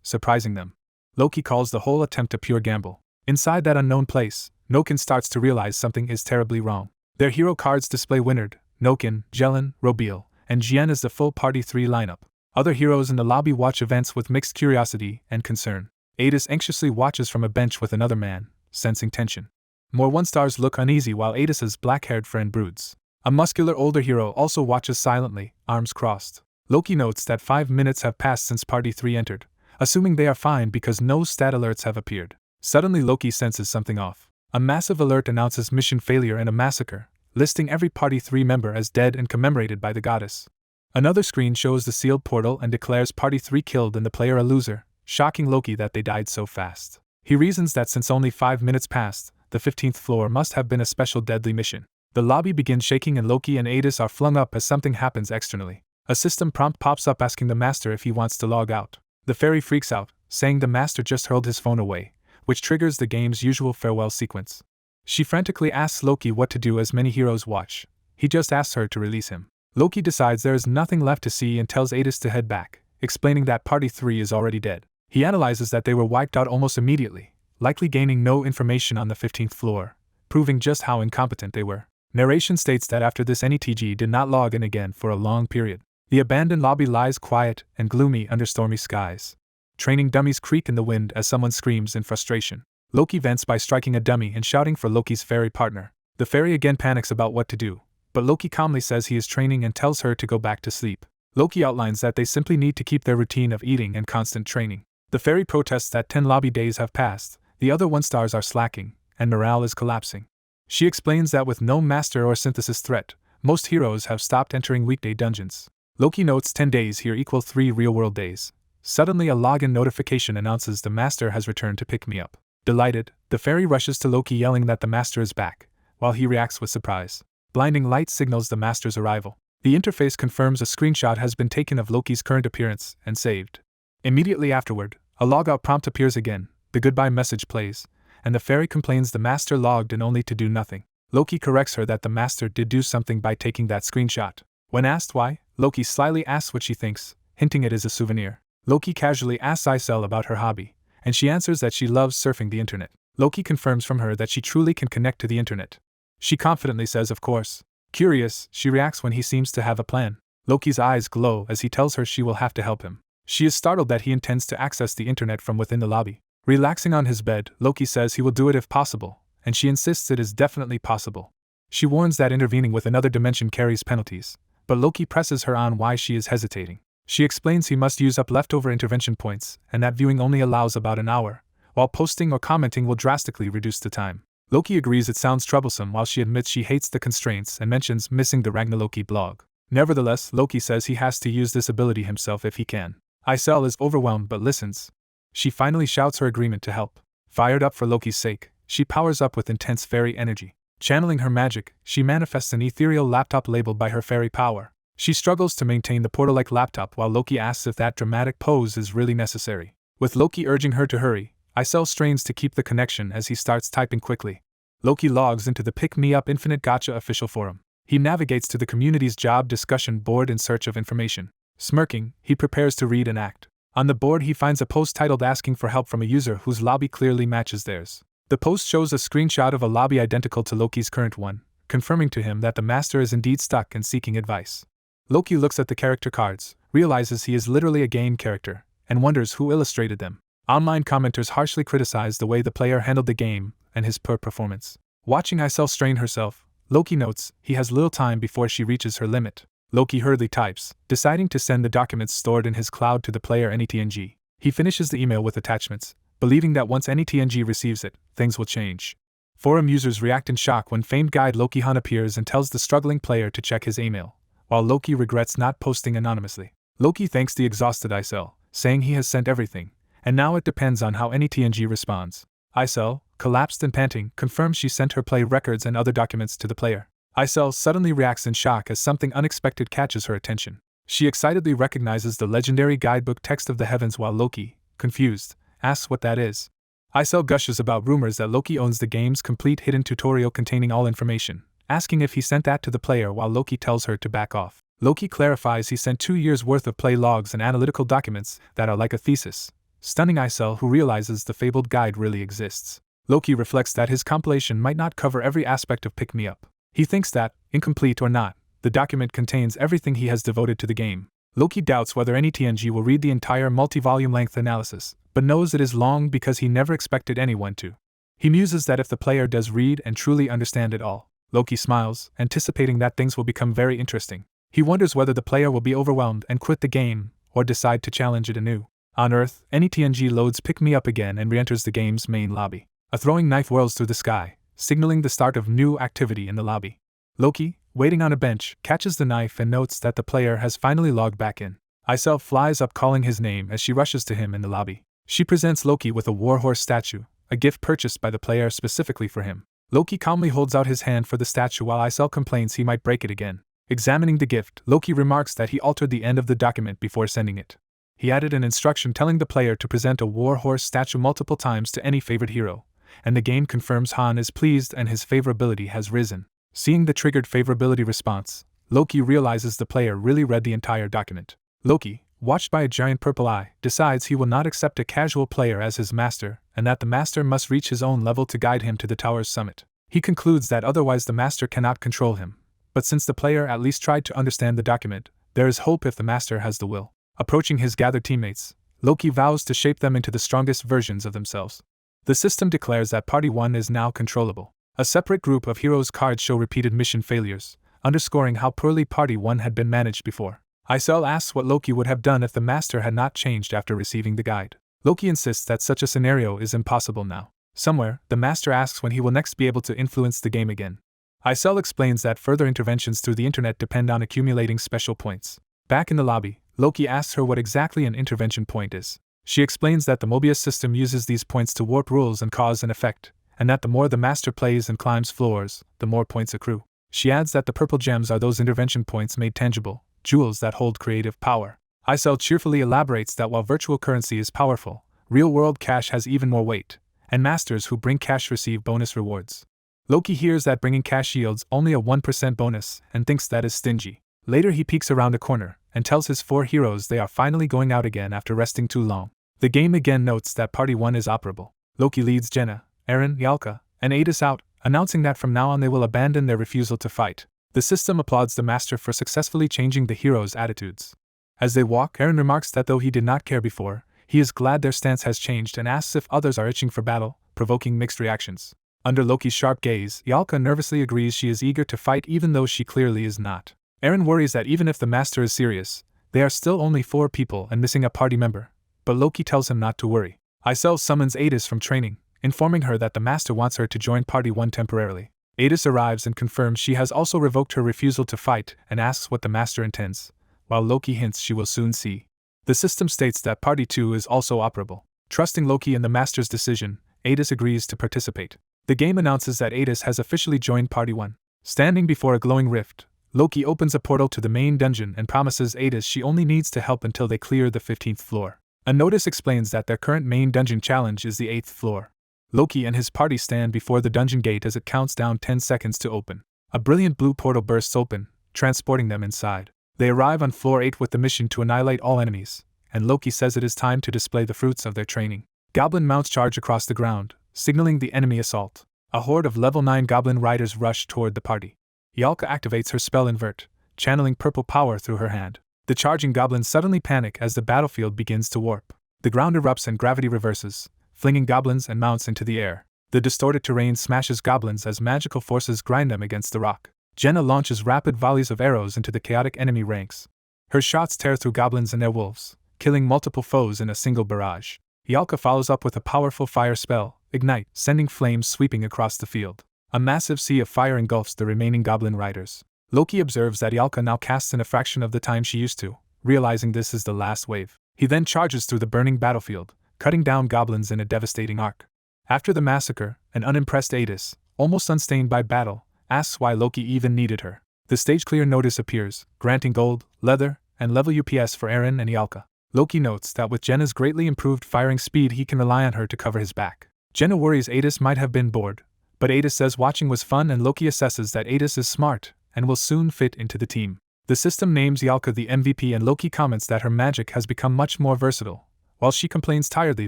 surprising them. Loki calls the whole attempt a pure gamble. Inside that unknown place, Noken starts to realize something is terribly wrong. Their hero cards display Winard, Noken, Jelen, Robiel, and Jian as the full Party 3 lineup. Other heroes in the lobby watch events with mixed curiosity and concern. Adis anxiously watches from a bench with another man, sensing tension. More 1-stars look uneasy while Adis's black-haired friend broods. A muscular older hero also watches silently, arms crossed. Loki notes that 5 minutes have passed since Party 3 entered, assuming they are fine because no stat alerts have appeared. Suddenly Loki senses something off. A massive alert announces mission failure and a massacre, listing every Party 3 member as dead and commemorated by the goddess. Another screen shows the sealed portal and declares Party 3 killed and the player a loser, shocking Loki that they died so fast. He reasons that since only 5 minutes passed, the 15th floor must have been a special deadly mission. The lobby begins shaking and Loki and Adis are flung up as something happens externally. A system prompt pops up asking the master if he wants to log out. The fairy freaks out, saying the master just hurled his phone away, which triggers the game's usual farewell sequence. She frantically asks Loki what to do as many heroes watch. He just asks her to release him. Loki decides there is nothing left to see and tells Adis to head back, explaining that Party 3 is already dead. He analyzes that they were wiped out almost immediately, likely gaining no information on the 15th floor, proving just how incompetent they were. Narration states that after this NETG did not log in again for a long period. The abandoned lobby lies quiet and gloomy under stormy skies. Training dummies creak in the wind as someone screams in frustration. Loki vents by striking a dummy and shouting for Loki's fairy partner. The fairy again panics about what to do, but Loki calmly says he is training and tells her to go back to sleep. Loki outlines that they simply need to keep their routine of eating and constant training. The fairy protests that 10 lobby days have passed, the other 1 stars are slacking, and morale is collapsing. She explains that with no master or synthesis threat, most heroes have stopped entering weekday dungeons. Loki notes 10 days here equal 3 real-world days. Suddenly a login notification announces the master has returned to pick me up. Delighted, the fairy rushes to Loki yelling that the master is back, while he reacts with surprise. Blinding light signals the master's arrival. The interface confirms a screenshot has been taken of Loki's current appearance and saved. Immediately afterward, a logout prompt appears again, the goodbye message plays, and the fairy complains the master logged in only to do nothing. Loki corrects her that the master did do something by taking that screenshot. When asked why, Loki slyly asks what she thinks, hinting it is a souvenir. Loki casually asks Isel about her hobby, and she answers that she loves surfing the internet. Loki confirms from her that she truly can connect to the internet. She confidently says of course. Curious, she reacts when he seems to have a plan. Loki's eyes glow as he tells her she will have to help him. She is startled that he intends to access the internet from within the lobby. Relaxing on his bed, Loki says he will do it if possible, and she insists it is definitely possible. She warns that intervening with another dimension carries penalties, but Loki presses her on why she is hesitating. She explains he must use up leftover intervention points, and that viewing only allows about an hour, while posting or commenting will drastically reduce the time. Loki agrees it sounds troublesome while she admits she hates the constraints and mentions missing the Ragnarloki blog. Nevertheless, Loki says he has to use this ability himself if he can. Isel is overwhelmed but listens. She finally shouts her agreement to help. Fired up for Loki's sake, she powers up with intense fairy energy. Channeling her magic, she manifests an ethereal laptop labeled by her fairy power. She struggles to maintain the portal-like laptop while Loki asks if that dramatic pose is really necessary. With Loki urging her to hurry, Isel strains to keep the connection as he starts typing quickly. Loki logs into the Pick Me Up Infinite Gacha official forum. He navigates to the community's job discussion board in search of information. Smirking, he prepares to read and act. On the board he finds a post titled asking for help from a user whose lobby clearly matches theirs. The post shows a screenshot of a lobby identical to Loki's current one, confirming to him that the master is indeed stuck and seeking advice. Loki looks at the character cards, realizes he is literally a game character, and wonders who illustrated them. Online commenters harshly criticize the way the player handled the game and his poor performance. Watching Isel strain herself, Loki notes he has little time before she reaches her limit. Loki hurriedly types, deciding to send the documents stored in his cloud to the player NETNG. He finishes the email with attachments, believing that once NETNG receives it, things will change. Forum users react in shock when famed guide Loki Han appears and tells the struggling player to check his email, while Loki regrets not posting anonymously. Loki thanks the exhausted Isel, saying he has sent everything, and now it depends on how NETNG responds. Isel, collapsed and panting, confirms she sent her play records and other documents to the player. Isel suddenly reacts in shock as something unexpected catches her attention. She excitedly recognizes the legendary guidebook text of the heavens while Loki, confused, asks what that is. Isel gushes about rumors that Loki owns the game's complete hidden tutorial containing all information, asking if he sent that to the player while Loki tells her to back off. Loki clarifies he sent 2 years' worth of play logs and analytical documents that are like a thesis, stunning Isel, who realizes the fabled guide really exists. Loki reflects that his compilation might not cover every aspect of Pick Me Up. He thinks that, incomplete or not, the document contains everything he has devoted to the game. Loki doubts whether NETNG will read the entire multi-volume length analysis, but knows it is long because he never expected anyone to. He muses that if the player does read and truly understand it all, Loki smiles, anticipating that things will become very interesting. He wonders whether the player will be overwhelmed and quit the game, or decide to challenge it anew. On Earth, NETNG loads Pick Me Up again and re-enters the game's main lobby. A throwing knife whirls through the sky, signaling the start of new activity in the lobby. Loki, waiting on a bench, catches the knife and notes that the player has finally logged back in. Isel flies up calling his name as she rushes to him in the lobby. She presents Loki with a warhorse statue, a gift purchased by the player specifically for him. Loki calmly holds out his hand for the statue while Isel complains he might break it again. Examining the gift, Loki remarks that he altered the end of the document before sending it. He added an instruction telling the player to present a warhorse statue multiple times to any favorite hero, and the game confirms Han is pleased and his favorability has risen. Seeing the triggered favorability response, Loki realizes the player really read the entire document. Loki, watched by a giant purple eye, decides he will not accept a casual player as his master, and that the master must reach his own level to guide him to the tower's summit. He concludes that otherwise the master cannot control him, but since the player at least tried to understand the document, there is hope if the master has the will. Approaching his gathered teammates, Loki vows to shape them into the strongest versions of themselves. The system declares that Party 1 is now controllable. A separate group of heroes cards show repeated mission failures, underscoring how poorly Party 1 had been managed before. Isel asks what Loki would have done if the master had not changed after receiving the guide. Loki insists that such a scenario is impossible now. Somewhere, the master asks when he will next be able to influence the game again. Isel explains that further interventions through the internet depend on accumulating special points. Back in the lobby, Loki asks her what exactly an intervention point is. She explains that the Mobius system uses these points to warp rules and cause an effect, and that the more the master plays and climbs floors, the more points accrue. She adds that the purple gems are those intervention points made tangible, jewels that hold creative power. Isel cheerfully elaborates that while virtual currency is powerful, real-world cash has even more weight, and masters who bring cash receive bonus rewards. Loki hears that bringing cash yields only a 1% bonus and thinks that is stingy. Later he peeks around a corner and tells his 4 heroes they are finally going out again after resting too long. The game again notes that Party 1 is operable. Loki leads Jenna, Eren, Yalka, and Adis out, announcing that from now on they will abandon their refusal to fight. The system applauds the master for successfully changing the heroes' attitudes. As they walk, Eren remarks that though he did not care before, he is glad their stance has changed and asks if others are itching for battle, provoking mixed reactions. Under Loki's sharp gaze, Yalka nervously agrees she is eager to fight even though she clearly is not. Eren worries that even if the master is serious, they are still only 4 people and missing a party member, but Loki tells him not to worry. Isel summons Adis from training, informing her that the master wants her to join Party 1 temporarily. Adis arrives and confirms she has also revoked her refusal to fight and asks what the master intends, while Loki hints she will soon see. The system states that Party 2 is also operable. Trusting Loki in the master's decision, Adis agrees to participate. The game announces that Adis has officially joined Party 1. Standing before a glowing rift, Loki opens a portal to the main dungeon and promises Adis she only needs to help until they clear the 15th floor. A notice explains that their current main dungeon challenge is the 8th floor. Loki and his party stand before the dungeon gate as it counts down 10 seconds to open. A brilliant blue portal bursts open, transporting them inside. They arrive on floor 8 with the mission to annihilate all enemies, and Loki says it is time to display the fruits of their training. Goblin mounts charge across the ground, signaling the enemy assault. A horde of level 9 goblin riders rush toward the party. Yalka activates her spell Invert, channeling purple power through her hand. The charging goblins suddenly panic as the battlefield begins to warp. The ground erupts and gravity reverses, flinging goblins and mounts into the air. The distorted terrain smashes goblins as magical forces grind them against the rock. Jenna launches rapid volleys of arrows into the chaotic enemy ranks. Her shots tear through goblins and their wolves, killing multiple foes in a single barrage. Yalka follows up with a powerful fire spell, Ignite, sending flames sweeping across the field. A massive sea of fire engulfs the remaining goblin riders. Loki observes that Yalka now casts in a fraction of the time she used to, realizing this is the last wave. He then charges through the burning battlefield, cutting down goblins in a devastating arc. After the massacre, an unimpressed Adis, almost unstained by battle, asks why Loki even needed her. The stage clear notice appears, granting gold, leather, and level UPS for Eren and Yalka. Loki notes that with Jenna's greatly improved firing speed he can rely on her to cover his back. Jenna worries Adis might have been bored, but Adis says watching was fun and Loki assesses that Adis is smart and will soon fit into the team. The system names Yalka the MVP and Loki comments that her magic has become much more versatile, while she complains tiredly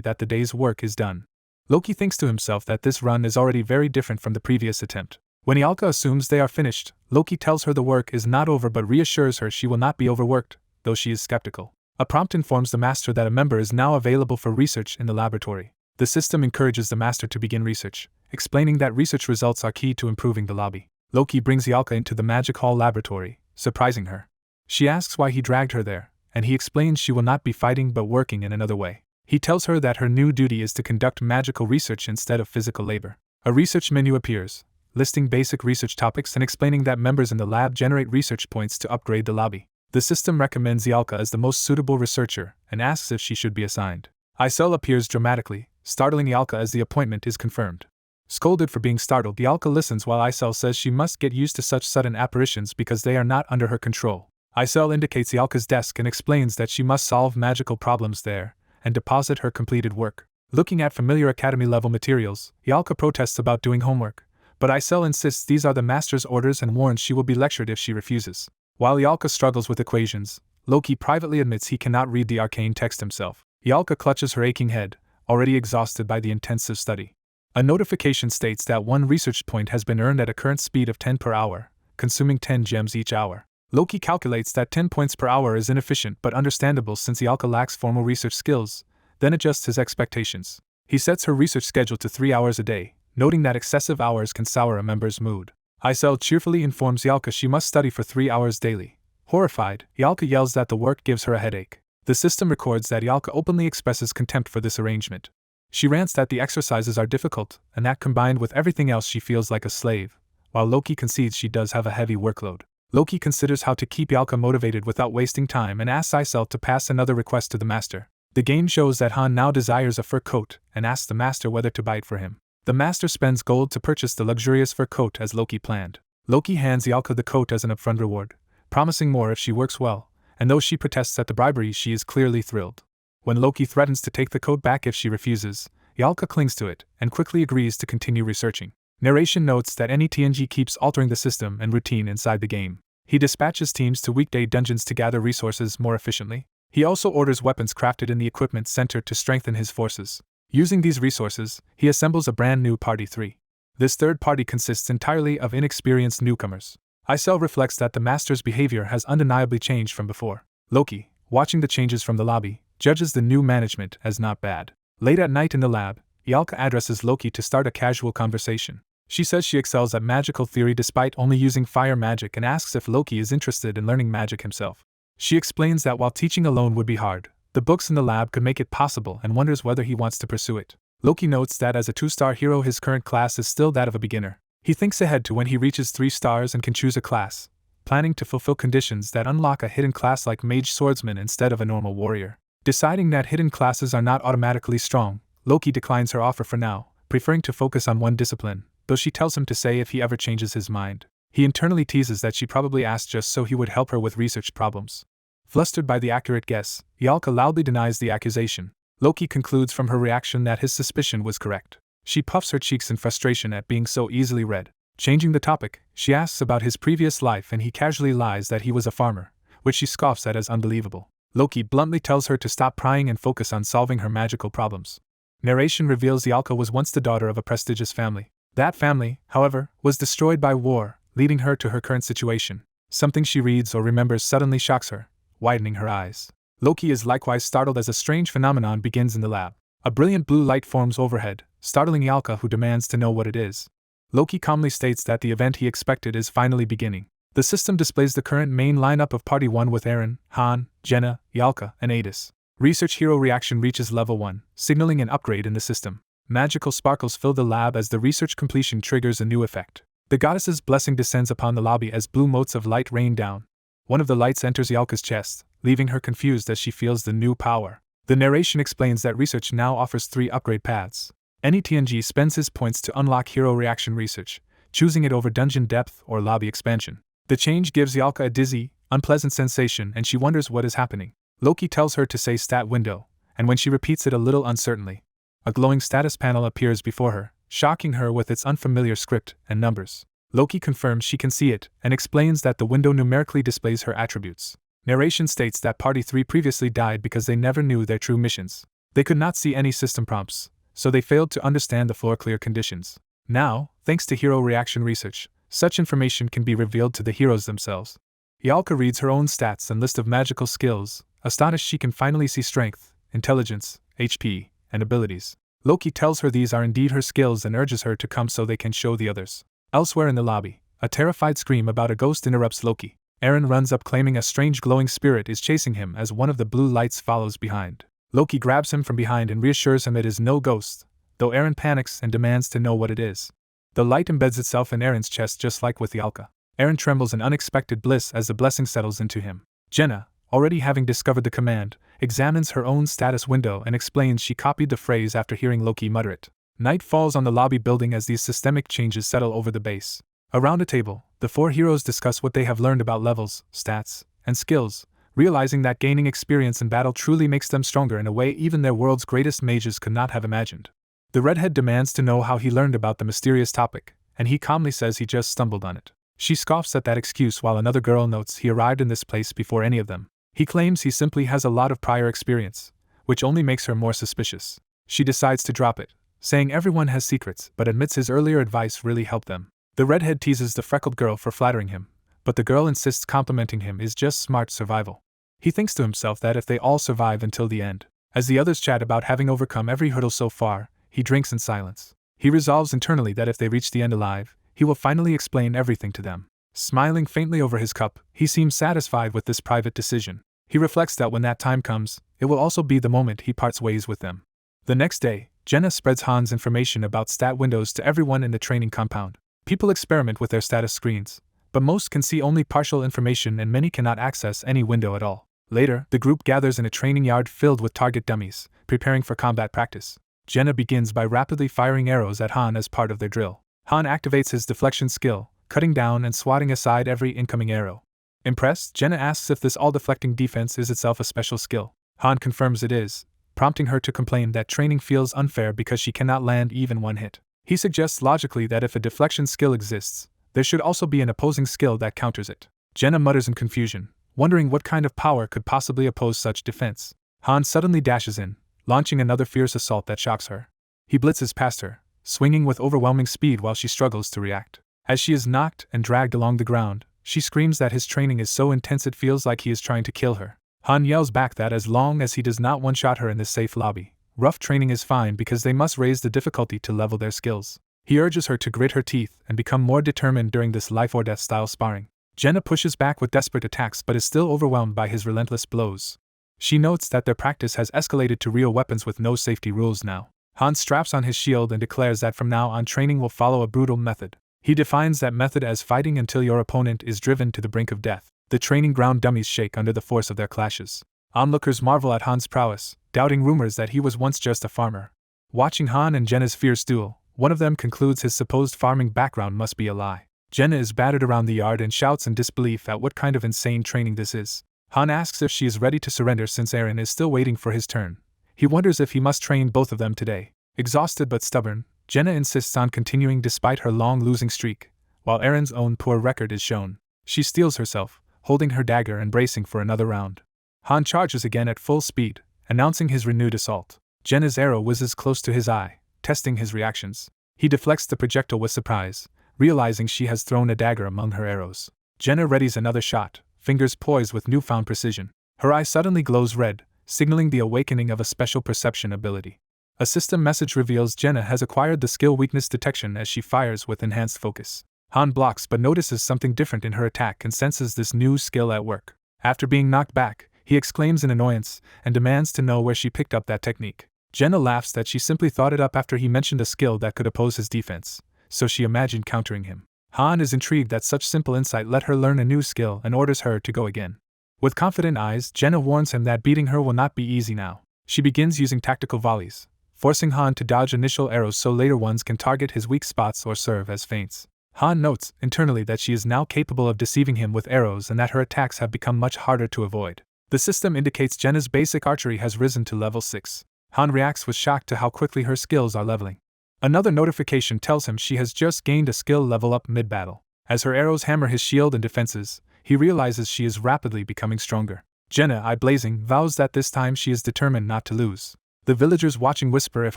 that the day's work is done. Loki thinks to himself that this run is already very different from the previous attempt. When Yalka assumes they are finished, Loki tells her the work is not over but reassures her she will not be overworked, though she is skeptical. A prompt informs the master that a member is now available for research in the laboratory. The system encourages the master to begin research, explaining that research results are key to improving the lobby. Loki brings Yalka into the Magic Hall laboratory, surprising her. She asks why he dragged her there, and he explains she will not be fighting but working in another way. He tells her that her new duty is to conduct magical research instead of physical labor. A research menu appears, listing basic research topics and explaining that members in the lab generate research points to upgrade the lobby. The system recommends Yalka as the most suitable researcher and asks if she should be assigned. Isel appears dramatically, startling Yalka as the appointment is confirmed. Scolded for being startled, Yalka listens while Isel says she must get used to such sudden apparitions because they are not under her control. Isel indicates Yalka's desk and explains that she must solve magical problems there and deposit her completed work. Looking at familiar academy-level materials, Yalka protests about doing homework, but Isel insists these are the master's orders and warns she will be lectured if she refuses. While Yalka struggles with equations, Loki privately admits he cannot read the arcane text himself. Yalka clutches her aching head, already exhausted by the intensive study. A notification states that 1 research point has been earned at a current speed of 10 per hour, consuming 10 gems each hour. Loki calculates that 10 points per hour is inefficient but understandable since Yalka lacks formal research skills, then adjusts his expectations. He sets her research schedule to 3 hours a day, noting that excessive hours can sour a member's mood. Isel cheerfully informs Yalka she must study for 3 hours daily. Horrified, Yalka yells that the work gives her a headache. The system records that Yalka openly expresses contempt for this arrangement. She rants that the exercises are difficult, and that combined with everything else she feels like a slave, while Loki concedes she does have a heavy workload. Loki considers how to keep Yalka motivated without wasting time and asks Isel to pass another request to the master. The game shows that Han now desires a fur coat and asks the master whether to buy it for him. The master spends gold to purchase the luxurious fur coat as Loki planned. Loki hands Yalka the coat as an upfront reward, promising more if she works well, and though she protests at the bribery, she is clearly thrilled. When Loki threatens to take the coat back if she refuses, Yalka clings to it and quickly agrees to continue researching. Narration notes that NETNG keeps altering the system and routine inside the game. He dispatches teams to weekday dungeons to gather resources more efficiently. He also orders weapons crafted in the equipment center to strengthen his forces. Using these resources, he assembles a brand new Party 3. This third party consists entirely of inexperienced newcomers. Isel reflects that the master's behavior has undeniably changed from before. Loki, watching the changes from the lobby, judges the new management as not bad. Late at night in the lab, Yalka addresses Loki to start a casual conversation. She says she excels at magical theory despite only using fire magic and asks if Loki is interested in learning magic himself. She explains that while teaching alone would be hard, the books in the lab could make it possible and wonders whether he wants to pursue it. Loki notes that as a 2-star hero his current class is still that of a beginner. He thinks ahead to when he reaches 3 stars and can choose a class, planning to fulfill conditions that unlock a hidden class like Mage Swordsman instead of a normal warrior. Deciding that hidden classes are not automatically strong, Loki declines her offer for now, preferring to focus on one discipline, though she tells him to say if he ever changes his mind. He internally teases that she probably asked just so he would help her with research problems. Flustered by the accurate guess, Yalka loudly denies the accusation. Loki concludes from her reaction that his suspicion was correct. She puffs her cheeks in frustration at being so easily read. Changing the topic, she asks about his previous life and he casually lies that he was a farmer, which she scoffs at as unbelievable. Loki bluntly tells her to stop prying and focus on solving her magical problems. Narration reveals Yalka was once the daughter of a prestigious family. That family, however, was destroyed by war, leading her to her current situation. Something she reads or remembers suddenly shocks her, widening her eyes. Loki is likewise startled as a strange phenomenon begins in the lab. A brilliant blue light forms overhead, startling Yalka, who demands to know what it is. Loki calmly states that the event he expected is finally beginning. The system displays the current main lineup of Party 1 with Eren, Han, Jenna, Yalka, and Adis. Research Hero Reaction reaches level 1, signaling an upgrade in the system. Magical sparkles fill the lab as the research completion triggers a new effect. The goddess's blessing descends upon the lobby as blue motes of light rain down. One of the lights enters Yalka's chest, leaving her confused as she feels the new power. The narration explains that research now offers 3 upgrade paths. NETNG spends his points to unlock Hero Reaction Research, choosing it over Dungeon Depth or Lobby Expansion. The change gives Yalka a dizzy, unpleasant sensation and she wonders what is happening. Loki tells her to say stat window, and when she repeats it a little uncertainly, a glowing status panel appears before her, shocking her with its unfamiliar script and numbers. Loki confirms she can see it and explains that the window numerically displays her attributes. Narration states that Party 3 previously died because they never knew their true missions. They could not see any system prompts, so they failed to understand the floor clear conditions. Now, thanks to Hero Reaction Research, such information can be revealed to the heroes themselves. Yalka reads her own stats and list of magical skills, astonished she can finally see strength, intelligence, HP, and abilities. Loki tells her these are indeed her skills and urges her to come so they can show the others. Elsewhere in the lobby, a terrified scream about a ghost interrupts Loki. Eren runs up claiming a strange glowing spirit is chasing him as one of the blue lights follows behind. Loki grabs him from behind and reassures him it is no ghost, though Eren panics and demands to know what it is. The light embeds itself in Eren's chest just like with the Alka. Eren trembles in unexpected bliss as the blessing settles into him. Jenna, already having discovered the command, examines her own status window and explains she copied the phrase after hearing Loki mutter it. Night falls on the lobby building as these systemic changes settle over the base. Around a table, the four heroes discuss what they have learned about levels, stats, and skills, realizing that gaining experience in battle truly makes them stronger in a way even their world's greatest mages could not have imagined. The redhead demands to know how he learned about the mysterious topic, and he calmly says he just stumbled on it. She scoffs at that excuse while another girl notes he arrived in this place before any of them. He claims he simply has a lot of prior experience, which only makes her more suspicious. She decides to drop it, saying everyone has secrets, but admits his earlier advice really helped them. The redhead teases the freckled girl for flattering him, but the girl insists complimenting him is just smart survival. He thinks to himself that if they all survive until the end, as the others chat about having overcome every hurdle so far, he drinks in silence. He resolves internally that if they reach the end alive, he will finally explain everything to them. Smiling faintly over his cup, he seems satisfied with this private decision. He reflects that when that time comes, it will also be the moment he parts ways with them. The next day, Jenna spreads Han's information about stat windows to everyone in the training compound. People experiment with their status screens, but most can see only partial information and many cannot access any window at all. Later, the group gathers in a training yard filled with target dummies, preparing for combat practice. Jenna begins by rapidly firing arrows at Han as part of their drill. Han activates his deflection skill, cutting down and swatting aside every incoming arrow. Impressed, Jenna asks if this all-deflecting defense is itself a special skill. Han confirms it is, prompting her to complain that training feels unfair because she cannot land even one hit. He suggests logically that if a deflection skill exists, there should also be an opposing skill that counters it. Jenna mutters in confusion, wondering what kind of power could possibly oppose such defense. Han suddenly dashes in, launching another fierce assault that shocks her. He blitzes past her, swinging with overwhelming speed while she struggles to react. As she is knocked and dragged along the ground, she screams that his training is so intense it feels like he is trying to kill her. Han yells back that as long as he does not one-shot her in this safe lobby, rough training is fine because they must raise the difficulty to level their skills. He urges her to grit her teeth and become more determined during this life-or-death style sparring. Jenna pushes back with desperate attacks but is still overwhelmed by his relentless blows. She notes that their practice has escalated to real weapons with no safety rules now. Han straps on his shield and declares that from now on training will follow a brutal method. He defines that method as fighting until your opponent is driven to the brink of death. The training ground dummies shake under the force of their clashes. Onlookers marvel at Han's prowess, doubting rumors that he was once just a farmer. Watching Han and Jenna's fierce duel, one of them concludes his supposed farming background must be a lie. Jenna is battered around the yard and shouts in disbelief at what kind of insane training this is. Han asks if she is ready to surrender since Eren is still waiting for his turn. He wonders if he must train both of them today. Exhausted but stubborn, Jenna insists on continuing despite her long losing streak, while Eren's own poor record is shown. She steels herself, holding her dagger and bracing for another round. Han charges again at full speed, announcing his renewed assault. Jenna's arrow whizzes close to his eye, testing his reactions. He deflects the projectile with surprise, realizing she has thrown a dagger among her arrows. Jenna readies another shot, fingers poised with newfound precision. Her eye suddenly glows red, signaling the awakening of a special perception ability. A system message reveals Jenna has acquired the skill weakness detection as she fires with enhanced focus. Han blocks but notices something different in her attack and senses this new skill at work. After being knocked back, he exclaims in annoyance and demands to know where she picked up that technique. Jenna laughs that she simply thought it up after he mentioned a skill that could oppose his defense, so she imagined countering him. Han is intrigued that such simple insight let her learn a new skill and orders her to go again. With confident eyes, Jenna warns him that beating her will not be easy now. She begins using tactical volleys, forcing Han to dodge initial arrows so later ones can target his weak spots or serve as feints. Han notes internally that she is now capable of deceiving him with arrows and that her attacks have become much harder to avoid. The system indicates Jenna's basic archery has risen to level 6. Han reacts with shock to how quickly her skills are leveling. Another notification tells him she has just gained a skill level up mid-battle. As her arrows hammer his shield and defenses, he realizes she is rapidly becoming stronger. Jenna, eye blazing, vows that this time she is determined not to lose. The villagers watching whisper if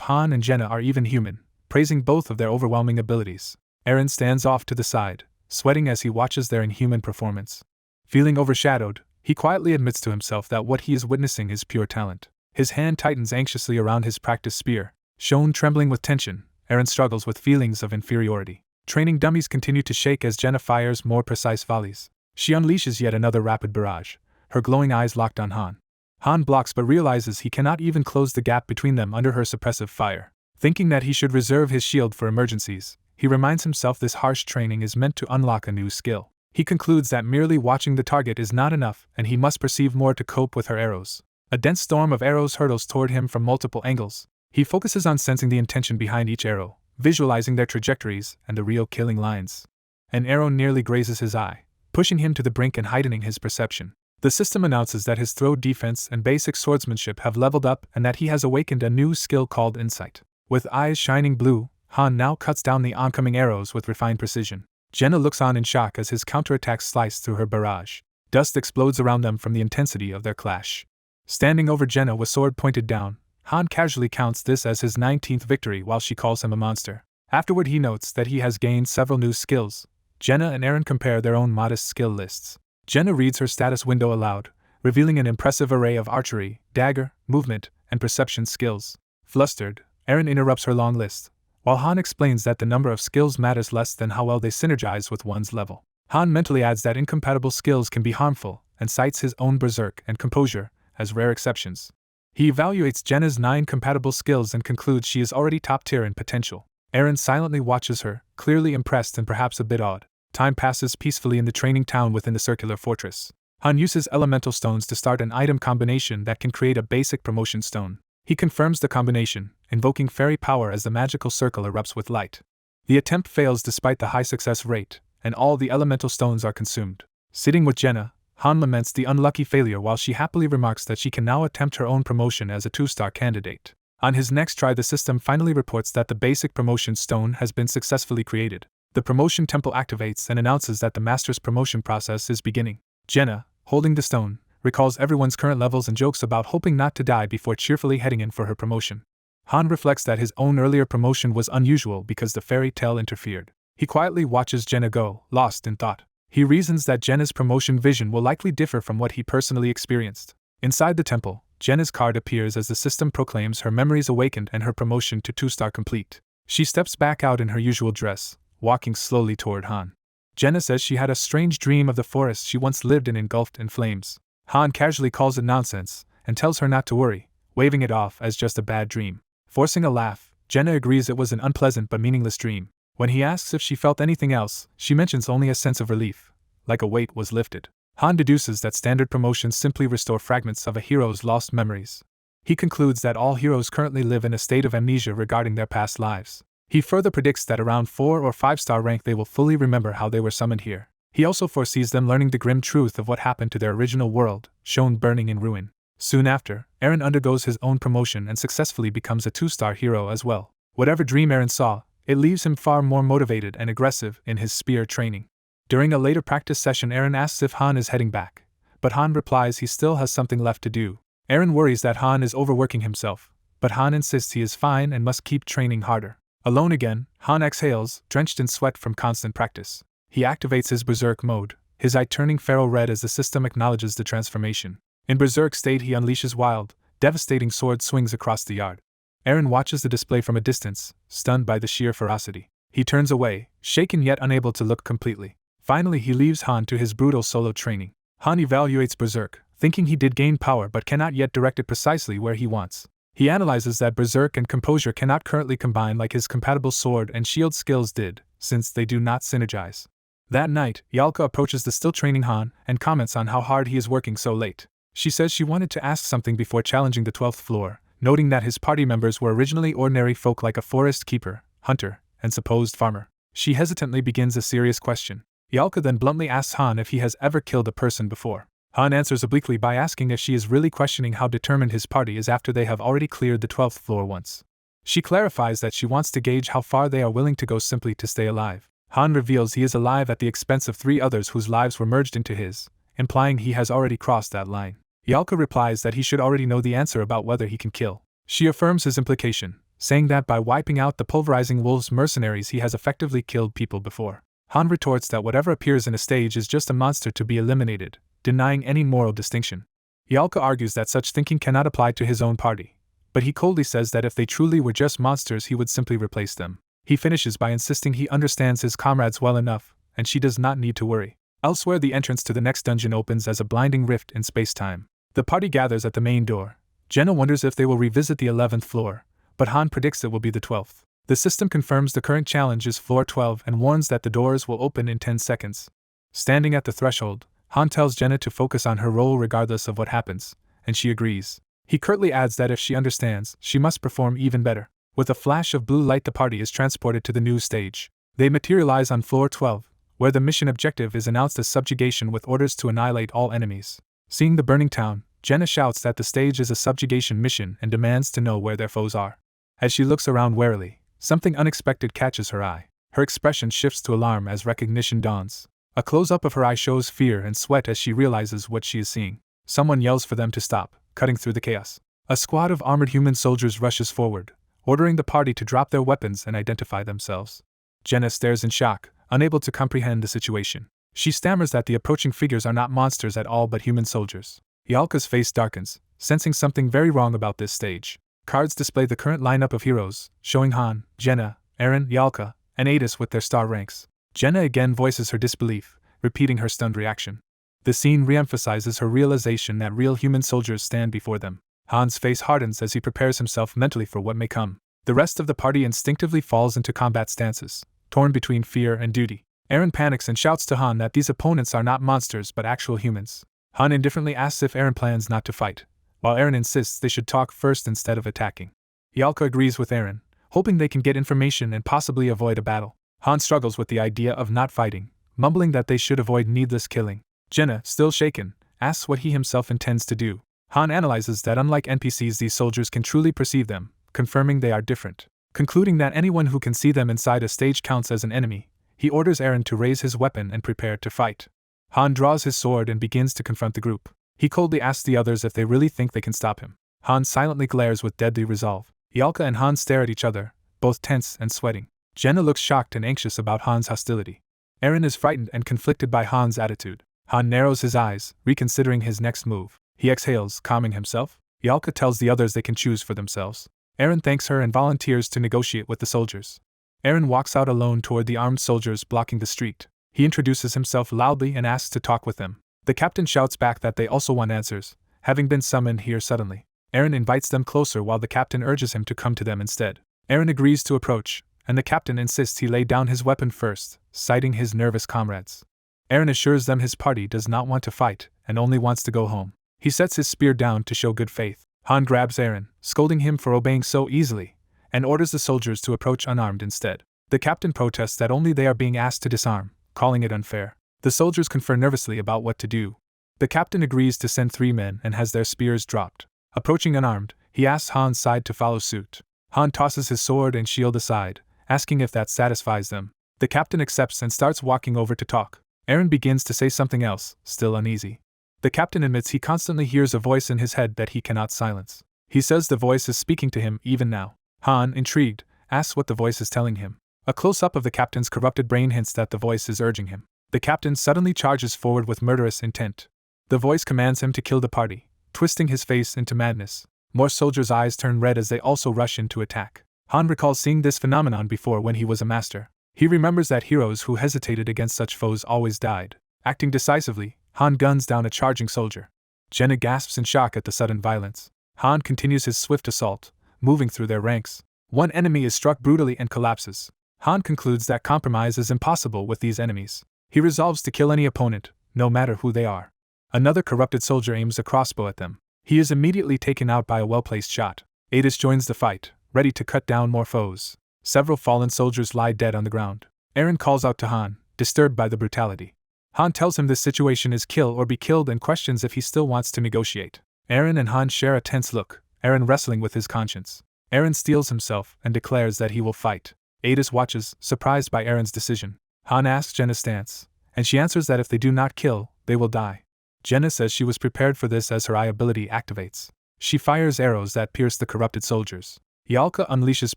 Han and Jenna are even human, praising both of their overwhelming abilities. Eren stands off to the side, sweating as he watches their inhuman performance. Feeling overshadowed, he quietly admits to himself that what he is witnessing is pure talent. His hand tightens anxiously around his practice spear. Shown trembling with tension, Eren struggles with feelings of inferiority. Training dummies continue to shake as Jenna fires more precise volleys. She unleashes yet another rapid barrage, her glowing eyes locked on Han. Han blocks but realizes he cannot even close the gap between them under her suppressive fire. Thinking that he should reserve his shield for emergencies, he reminds himself this harsh training is meant to unlock a new skill. He concludes that merely watching the target is not enough and he must perceive more to cope with her arrows. A dense storm of arrows hurtles toward him from multiple angles. He focuses on sensing the intention behind each arrow, visualizing their trajectories and the real killing lines. An arrow nearly grazes his eye, pushing him to the brink and heightening his perception. The system announces that his throw defense and basic swordsmanship have leveled up and that he has awakened a new skill called insight. With eyes shining blue, Han now cuts down the oncoming arrows with refined precision. Jenna looks on in shock as his counterattacks slice through her barrage. Dust explodes around them from the intensity of their clash. Standing over Jenna with sword pointed down, Han casually counts this as his 19th victory while she calls him a monster. Afterward he notes that he has gained several new skills. Jenna and Eren compare their own modest skill lists. Jenna reads her status window aloud, revealing an impressive array of archery, dagger, movement, and perception skills. Flustered, Eren interrupts her long list, while Han explains that the number of skills matters less than how well they synergize with one's level. Han mentally adds that incompatible skills can be harmful, and cites his own berserk and composure as rare exceptions. He evaluates Jenna's 9 compatible skills and concludes she is already top tier in potential. Eren silently watches her, clearly impressed and perhaps a bit awed. Time passes peacefully in the training town within the circular fortress. Han uses elemental stones to start an item combination that can create a basic promotion stone. He confirms the combination, invoking fairy power as the magical circle erupts with light. The attempt fails despite the high success rate, and all the elemental stones are consumed. Sitting with Jenna, Han laments the unlucky failure while she happily remarks that she can now attempt her own promotion as a 2-star candidate. On his next try, the system finally reports that the basic promotion stone has been successfully created. The promotion temple activates and announces that the master's promotion process is beginning. Jenna, holding the stone, recalls everyone's current levels and jokes about hoping not to die before cheerfully heading in for her promotion. Han reflects that his own earlier promotion was unusual because the fairy tale interfered. He quietly watches Jenna go, lost in thought. He reasons that Jenna's promotion vision will likely differ from what he personally experienced. Inside the temple, Jenna's card appears as the system proclaims her memories awakened and her promotion to 2-star complete. She steps back out in her usual dress, walking slowly toward Han. Jenna says she had a strange dream of the forest she once lived in engulfed in flames. Han casually calls it nonsense, and tells her not to worry, waving it off as just a bad dream. Forcing a laugh, Jenna agrees it was an unpleasant but meaningless dream. When he asks if she felt anything else, she mentions only a sense of relief, like a weight was lifted. Han deduces that standard promotions simply restore fragments of a hero's lost memories. He concludes that all heroes currently live in a state of amnesia regarding their past lives. He further predicts that around 4 or 5-star rank they will fully remember how they were summoned here. He also foresees them learning the grim truth of what happened to their original world, shown burning in ruin. Soon after, Eren undergoes his own promotion and successfully becomes a 2-star hero as well. Whatever dream Eren saw, it leaves him far more motivated and aggressive in his spear training. During a later practice session, Eren asks if Han is heading back, but Han replies he still has something left to do. Eren worries that Han is overworking himself, but Han insists he is fine and must keep training harder. Alone again, Han exhales, drenched in sweat from constant practice. He activates his berserk mode, his eye turning feral red as the system acknowledges the transformation. In berserk state, he unleashes wild, devastating sword swings across the yard. Eren watches the display from a distance, stunned by the sheer ferocity. He turns away, shaken yet unable to look completely. Finally, he leaves Han to his brutal solo training. Han evaluates berserk, thinking he did gain power but cannot yet direct it precisely where he wants. He analyzes that berserk and composure cannot currently combine like his compatible sword and shield skills did, since they do not synergize. That night, Yalka approaches the still training Han and comments on how hard he is working so late. She says she wanted to ask something before challenging the 12th floor, noting that his party members were originally ordinary folk like a forest keeper, hunter, and supposed farmer. She hesitantly begins a serious question. Yalka then bluntly asks Han if he has ever killed a person before. Han answers obliquely by asking if she is really questioning how determined his party is after they have already cleared the 12th floor once. She clarifies that she wants to gauge how far they are willing to go simply to stay alive. Han reveals he is alive at the expense of 3 others whose lives were merged into his, implying he has already crossed that line. Yalka replies that he should already know the answer about whether he can kill. She affirms his implication, saying that by wiping out the pulverizing wolves mercenaries he has effectively killed people before. Han retorts that whatever appears in a stage is just a monster to be eliminated, denying any moral distinction. Yalka argues that such thinking cannot apply to his own party, but he coldly says that if they truly were just monsters he would simply replace them. He finishes by insisting he understands his comrades well enough, and she does not need to worry. Elsewhere, the entrance to the next dungeon opens as a blinding rift in space-time. The party gathers at the main door. Jenna wonders if they will revisit the 11th floor, but Han predicts it will be the 12th. The system confirms the current challenge is floor 12 and warns that the doors will open in 10 seconds. Standing at the threshold, Han tells Jenna to focus on her role regardless of what happens, and she agrees. He curtly adds that if she understands, she must perform even better. With a flash of blue light, the party is transported to the new stage. They materialize on floor 12, where the mission objective is announced as subjugation with orders to annihilate all enemies. Seeing the burning town, Jenna shouts that the stage is a subjugation mission and demands to know where their foes are. As she looks around warily, something unexpected catches her eye. Her expression shifts to alarm as recognition dawns. A close-up of her eye shows fear and sweat as she realizes what she is seeing. Someone yells for them to stop, cutting through the chaos. A squad of armored human soldiers rushes forward, ordering the party to drop their weapons and identify themselves. Jenna stares in shock, unable to comprehend the situation. She stammers that the approaching figures are not monsters at all but human soldiers. Yalka's face darkens, sensing something very wrong about this stage. Cards display the current lineup of heroes, showing Han, Jenna, Eren, Yalka, and Adis with their star ranks. Jenna again voices her disbelief, repeating her stunned reaction. The scene re-emphasizes her realization that real human soldiers stand before them. Han's face hardens as he prepares himself mentally for what may come. The rest of the party instinctively falls into combat stances, torn between fear and duty. Eren panics and shouts to Han that these opponents are not monsters but actual humans. Han indifferently asks if Eren plans not to fight, while Eren insists they should talk first instead of attacking. Yalka agrees with Eren, hoping they can get information and possibly avoid a battle. Han struggles with the idea of not fighting, mumbling that they should avoid needless killing. Jenna, still shaken, asks what he himself intends to do. Han analyzes that unlike NPCs, these soldiers can truly perceive them, confirming they are different. Concluding that anyone who can see them inside a stage counts as an enemy, he orders Eren to raise his weapon and prepare to fight. Han draws his sword and begins to confront the group. He coldly asks the others if they really think they can stop him. Han silently glares with deadly resolve. Yalka and Han stare at each other, both tense and sweating. Jenna looks shocked and anxious about Han's hostility. Eren is frightened and conflicted by Han's attitude. Han narrows his eyes, reconsidering his next move. He exhales, calming himself. Yalka tells the others they can choose for themselves. Eren thanks her and volunteers to negotiate with the soldiers. Eren walks out alone toward the armed soldiers blocking the street. He introduces himself loudly and asks to talk with them. The captain shouts back that they also want answers, having been summoned here suddenly. Eren invites them closer while the captain urges him to come to them instead. Eren agrees to approach, and the captain insists he lay down his weapon first, citing his nervous comrades. Eren assures them his party does not want to fight and only wants to go home. He sets his spear down to show good faith. Han grabs Eren, scolding him for obeying so easily, and orders the soldiers to approach unarmed instead. The captain protests that only they are being asked to disarm, calling it unfair. The soldiers confer nervously about what to do. The captain agrees to send 3 men and has their spears dropped. Approaching unarmed, he asks Han's side to follow suit. Han tosses his sword and shield aside, asking if that satisfies them. The captain accepts and starts walking over to talk. Eren begins to say something else, still uneasy. The captain admits he constantly hears a voice in his head that he cannot silence. He says the voice is speaking to him even now. Han, intrigued, asks what the voice is telling him. A close-up of the captain's corrupted brain hints that the voice is urging him. The captain suddenly charges forward with murderous intent. The voice commands him to kill the party, twisting his face into madness. More soldiers' eyes turn red as they also rush in to attack. Han recalls seeing this phenomenon before when he was a master. He remembers that heroes who hesitated against such foes always died. Acting decisively, Han guns down a charging soldier. Jenna gasps in shock at the sudden violence. Han continues his swift assault, moving through their ranks. One enemy is struck brutally and collapses. Han concludes that compromise is impossible with these enemies. He resolves to kill any opponent, no matter who they are. Another corrupted soldier aims a crossbow at them. He is immediately taken out by a well-placed shot. Adis joins the fight, ready to cut down more foes. Several fallen soldiers lie dead on the ground. Eren calls out to Han, disturbed by the brutality. Han tells him this situation is kill or be killed and questions if he still wants to negotiate. Eren and Han share a tense look, Eren wrestling with his conscience. Eren steels himself and declares that he will fight. Adis watches, surprised by Eren's decision. Han asks Jenna's stance, and she answers that if they do not kill, they will die. Jenna says she was prepared for this as her eye ability activates. She fires arrows that pierce the corrupted soldiers. Yalka unleashes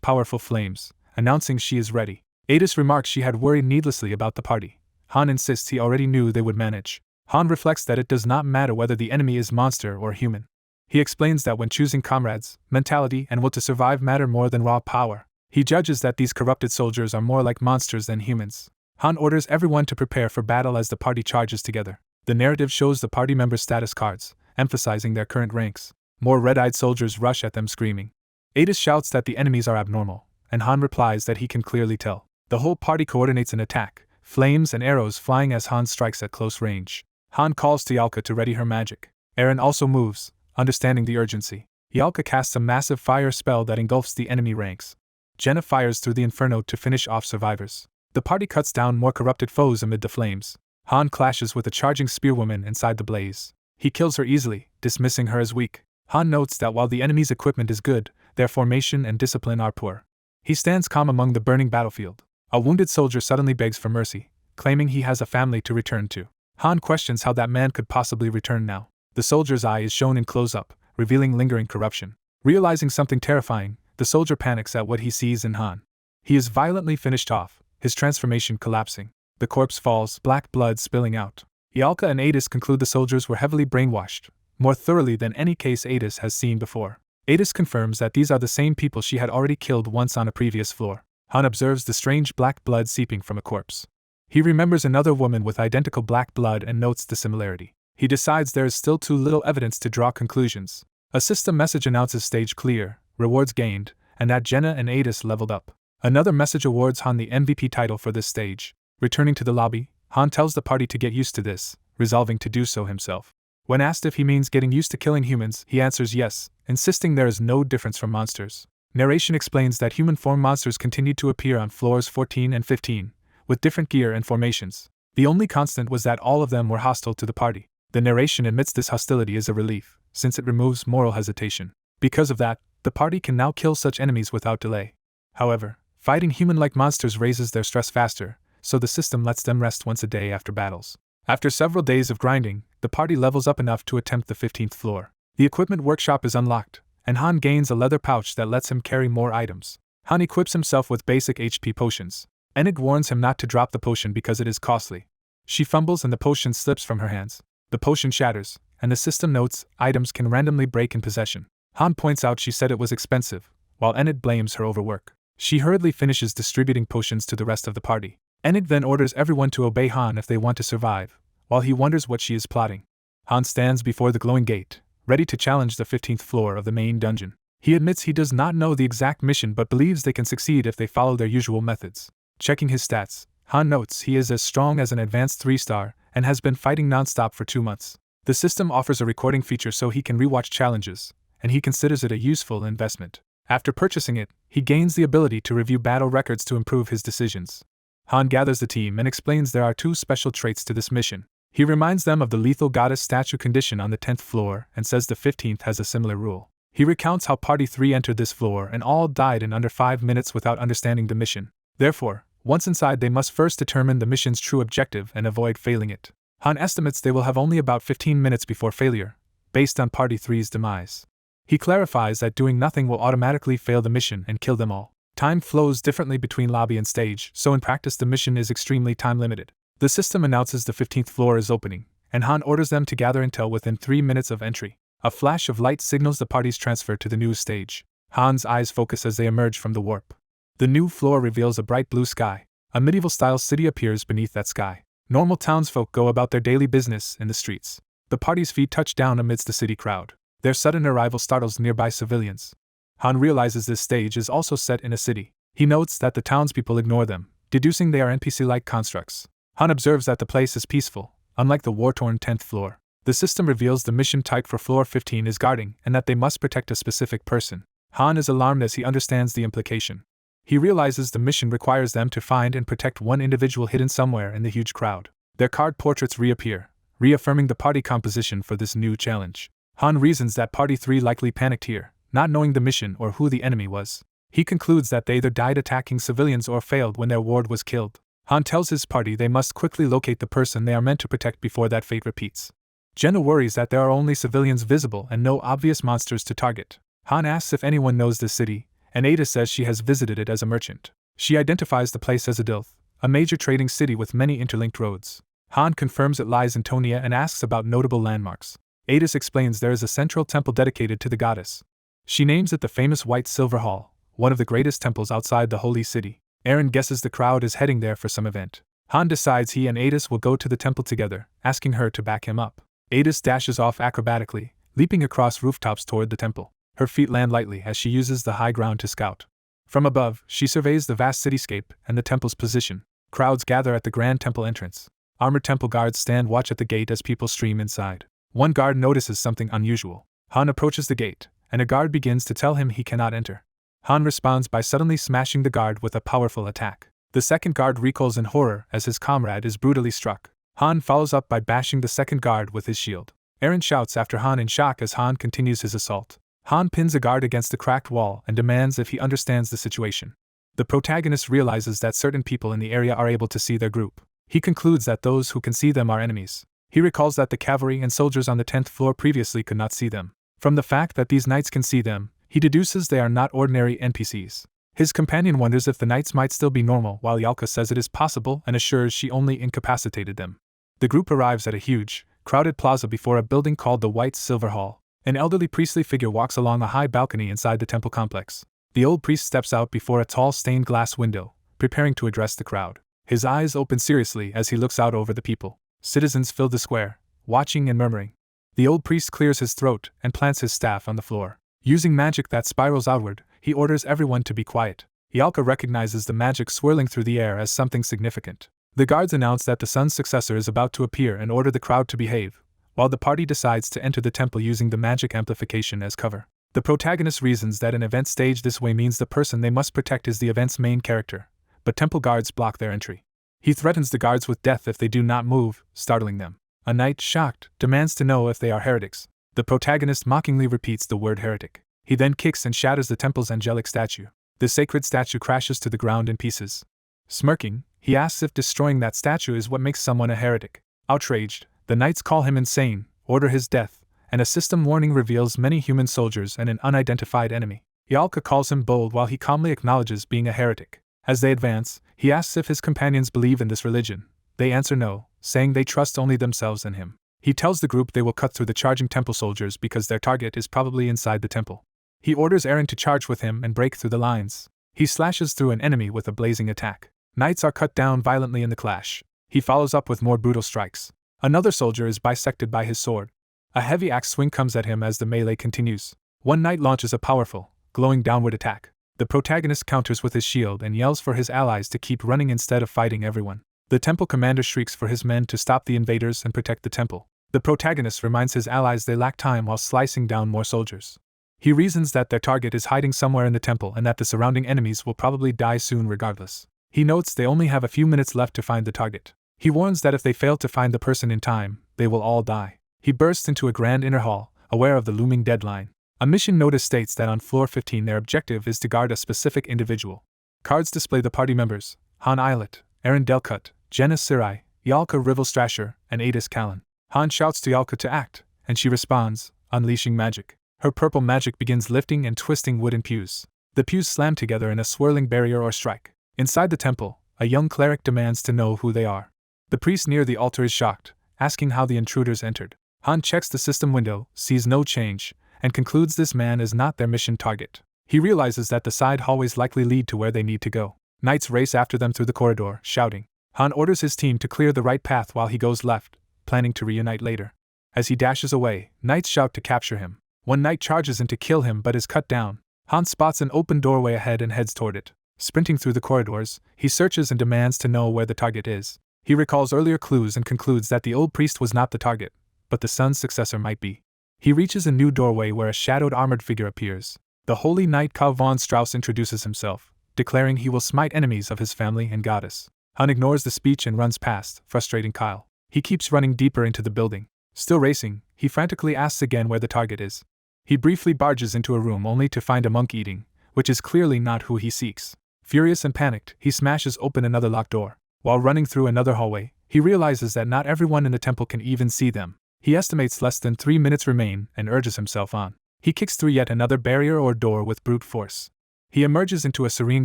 powerful flames, announcing she is ready. Adis remarks she had worried needlessly about the party. Han insists he already knew they would manage. Han reflects that it does not matter whether the enemy is monster or human. He explains that when choosing comrades, mentality and will to survive matter more than raw power. He judges that these corrupted soldiers are more like monsters than humans. Han orders everyone to prepare for battle as the party charges together. The narrative shows the party members' status cards, emphasizing their current ranks. More red-eyed soldiers rush at them screaming. Adis shouts that the enemies are abnormal, and Han replies that he can clearly tell. The whole party coordinates an attack, flames and arrows flying as Han strikes at close range. Han calls to Yalka to ready her magic. Eren also moves, understanding the urgency. Yalka casts a massive fire spell that engulfs the enemy ranks. Jenna fires through the inferno to finish off survivors. The party cuts down more corrupted foes amid the flames. Han clashes with a charging spearwoman inside the blaze. He kills her easily, dismissing her as weak. Han notes that while the enemy's equipment is good, their formation and discipline are poor. He stands calm among the burning battlefield. A wounded soldier suddenly begs for mercy, claiming he has a family to return to. Han questions how that man could possibly return now. The soldier's eye is shown in close-up, revealing lingering corruption. Realizing something terrifying, the soldier panics at what he sees in Han. He is violently finished off, his transformation collapsing. The corpse falls, black blood spilling out. Yalka and Adis conclude the soldiers were heavily brainwashed, more thoroughly than any case Adis has seen before. Adis confirms that these are the same people she had already killed once on a previous floor. Han observes the strange black blood seeping from a corpse. He remembers another woman with identical black blood and notes the similarity. He decides there is still too little evidence to draw conclusions. A system message announces stage clear, rewards gained, and that Jenna and Adis leveled up. Another message awards Han the MVP title for this stage. Returning to the lobby, Han tells the party to get used to this, resolving to do so himself. When asked if he means getting used to killing humans, he answers yes, insisting there is no difference from monsters. Narration explains that human-form monsters continued to appear on floors 14 and 15, with different gear and formations. The only constant was that all of them were hostile to the party. The narration admits this hostility is a relief, since it removes moral hesitation. Because of that, the party can now kill such enemies without delay. However, fighting human-like monsters raises their stress faster, so the system lets them rest once a day after battles. After several days of grinding, the party levels up enough to attempt the 15th floor. The equipment workshop is unlocked, and Han gains a leather pouch that lets him carry more items. Han equips himself with basic HP potions. Enid warns him not to drop the potion because it is costly. She fumbles and the potion slips from her hands. The potion shatters, and the system notes items can randomly break in possession. Han points out she said it was expensive, while Enid blames her overwork. She hurriedly finishes distributing potions to the rest of the party. Enid then orders everyone to obey Han if they want to survive, while he wonders what she is plotting. Han stands before the glowing gate, ready to challenge the 15th floor of the main dungeon. He admits he does not know the exact mission but believes they can succeed if they follow their usual methods. Checking his stats, Han notes he is as strong as an advanced 3-star and has been fighting non-stop for 2 months. The system offers a recording feature so he can rewatch challenges, and he considers it a useful investment. After purchasing it, he gains the ability to review battle records to improve his decisions. Han gathers the team and explains there are 2 special traits to this mission. He reminds them of the lethal goddess statue condition on the 10th floor and says the 15th has a similar rule. He recounts how Party 3 entered this floor and all died in under 5 minutes without understanding the mission. Therefore, once inside they must first determine the mission's true objective and avoid failing it. Han estimates they will have only about 15 minutes before failure, based on Party 3's demise. He clarifies that doing nothing will automatically fail the mission and kill them all. Time flows differently between lobby and stage, so in practice the mission is extremely time-limited. The system announces the 15th floor is opening, and Han orders them to gather until within 3 minutes of entry. A flash of light signals the party's transfer to the new stage. Han's eyes focus as they emerge from the warp. The new floor reveals a bright blue sky. A medieval-style city appears beneath that sky. Normal townsfolk go about their daily business in the streets. The party's feet touch down amidst the city crowd. Their sudden arrival startles nearby civilians. Han realizes this stage is also set in a city. He notes that the townspeople ignore them, deducing they are NPC-like constructs. Han observes that the place is peaceful, unlike the war-torn 10th floor. The system reveals the mission type for floor 15 is guarding and that they must protect a specific person. Han is alarmed as he understands the implication. He realizes the mission requires them to find and protect one individual hidden somewhere in the huge crowd. Their card portraits reappear, reaffirming the party composition for this new challenge. Han reasons that Party 3 likely panicked here, not knowing the mission or who the enemy was. He concludes that they either died attacking civilians or failed when their ward was killed. Han tells his party they must quickly locate the person they are meant to protect before that fate repeats. Jenna worries that there are only civilians visible and no obvious monsters to target. Han asks if anyone knows this city, and Ada says she has visited it as a merchant. She identifies the place as Adilth, a major trading city with many interlinked roads. Han confirms it lies in Tonia and asks about notable landmarks. Adis explains there is a central temple dedicated to the goddess. She names it the famous White Silver Hall, one of the greatest temples outside the Holy City. Eren guesses the crowd is heading there for some event. Han decides he and Adis will go to the temple together, asking her to back him up. Adis dashes off acrobatically, leaping across rooftops toward the temple. Her feet land lightly as she uses the high ground to scout. From above, she surveys the vast cityscape and the temple's position. Crowds gather at the grand temple entrance. Armored temple guards stand watch at the gate as people stream inside. One guard notices something unusual. Han approaches the gate, and a guard begins to tell him he cannot enter. Han responds by suddenly smashing the guard with a powerful attack. The second guard recoils in horror as his comrade is brutally struck. Han follows up by bashing the second guard with his shield. Eren shouts after Han in shock as Han continues his assault. Han pins a guard against the cracked wall and demands if he understands the situation. The protagonist realizes that certain people in the area are able to see their group. He concludes that those who can see them are enemies. He recalls that the cavalry and soldiers on the 10th floor previously could not see them. From the fact that these knights can see them, he deduces they are not ordinary NPCs. His companion wonders if the knights might still be normal, while Yalka says it is possible and assures she only incapacitated them. The group arrives at a huge, crowded plaza before a building called the White Silver Hall. An elderly priestly figure walks along a high balcony inside the temple complex. The old priest steps out before a tall stained glass window, preparing to address the crowd. His eyes open seriously as he looks out over the people. Citizens fill the square, watching and murmuring. The old priest clears his throat and plants his staff on the floor. Using magic that spirals outward, he orders everyone to be quiet. Yalka recognizes the magic swirling through the air as something significant. The guards announce that the sun's successor is about to appear and order the crowd to behave, while the party decides to enter the temple using the magic amplification as cover. The protagonist reasons that an event staged this way means the person they must protect is the event's main character, but temple guards block their entry. He threatens the guards with death if they do not move, startling them. A knight, shocked, demands to know if they are heretics. The protagonist mockingly repeats the word heretic. He then kicks and shatters the temple's angelic statue. The sacred statue crashes to the ground in pieces. Smirking, he asks if destroying that statue is what makes someone a heretic. Outraged, the knights call him insane, order his death, and a system warning reveals many human soldiers and an unidentified enemy. Yalka calls him bold while he calmly acknowledges being a heretic. As they advance, he asks if his companions believe in this religion. They answer no, saying they trust only themselves and him. He tells the group they will cut through the charging temple soldiers because their target is probably inside the temple. He orders Eren to charge with him and break through the lines. He slashes through an enemy with a blazing attack. Knights are cut down violently in the clash. He follows up with more brutal strikes. Another soldier is bisected by his sword. A heavy axe swing comes at him as the melee continues. One knight launches a powerful, glowing downward attack. The protagonist counters with his shield and yells for his allies to keep running instead of fighting everyone. The temple commander shrieks for his men to stop the invaders and protect the temple. The protagonist reminds his allies they lack time while slicing down more soldiers. He reasons that their target is hiding somewhere in the temple and that the surrounding enemies will probably die soon regardless. He notes they only have a few minutes left to find the target. He warns that if they fail to find the person in time, they will all die. He bursts into a grand inner hall, aware of the looming deadline. A mission notice states that on floor 15 their objective is to guard a specific individual. Cards display the party members: Han Islet, Eren Delcut, Jenna Sirai, Yalka Rivelstrasher, and Adis Callan. Han shouts to Yalka to act, and she responds, unleashing magic. Her purple magic begins lifting and twisting wooden pews. The pews slam together in a swirling barrier or strike. Inside the temple, a young cleric demands to know who they are. The priest near the altar is shocked, asking how the intruders entered. Han checks the system window, sees no change, and concludes this man is not their mission target. He realizes that the side hallways likely lead to where they need to go. Knights race after them through the corridor, shouting. Han orders his team to clear the right path while he goes left, planning to reunite later. As he dashes away, knights shout to capture him. One knight charges in to kill him but is cut down. Han spots an open doorway ahead and heads toward it. Sprinting through the corridors, he searches and demands to know where the target is. He recalls earlier clues and concludes that the old priest was not the target, but the sun's successor might be. He reaches a new doorway where a shadowed armored figure appears. The holy knight Karl von Strauss introduces himself, declaring he will smite enemies of his family and goddess. Han ignores the speech and runs past, frustrating Kyle. He keeps running deeper into the building. Still racing, he frantically asks again where the target is. He briefly barges into a room only to find a monk eating, which is clearly not who he seeks. Furious and panicked, he smashes open another locked door. While running through another hallway, he realizes that not everyone in the temple can even see them. He estimates less than 3 minutes remain and urges himself on. He kicks through yet another barrier or door with brute force. He emerges into a serene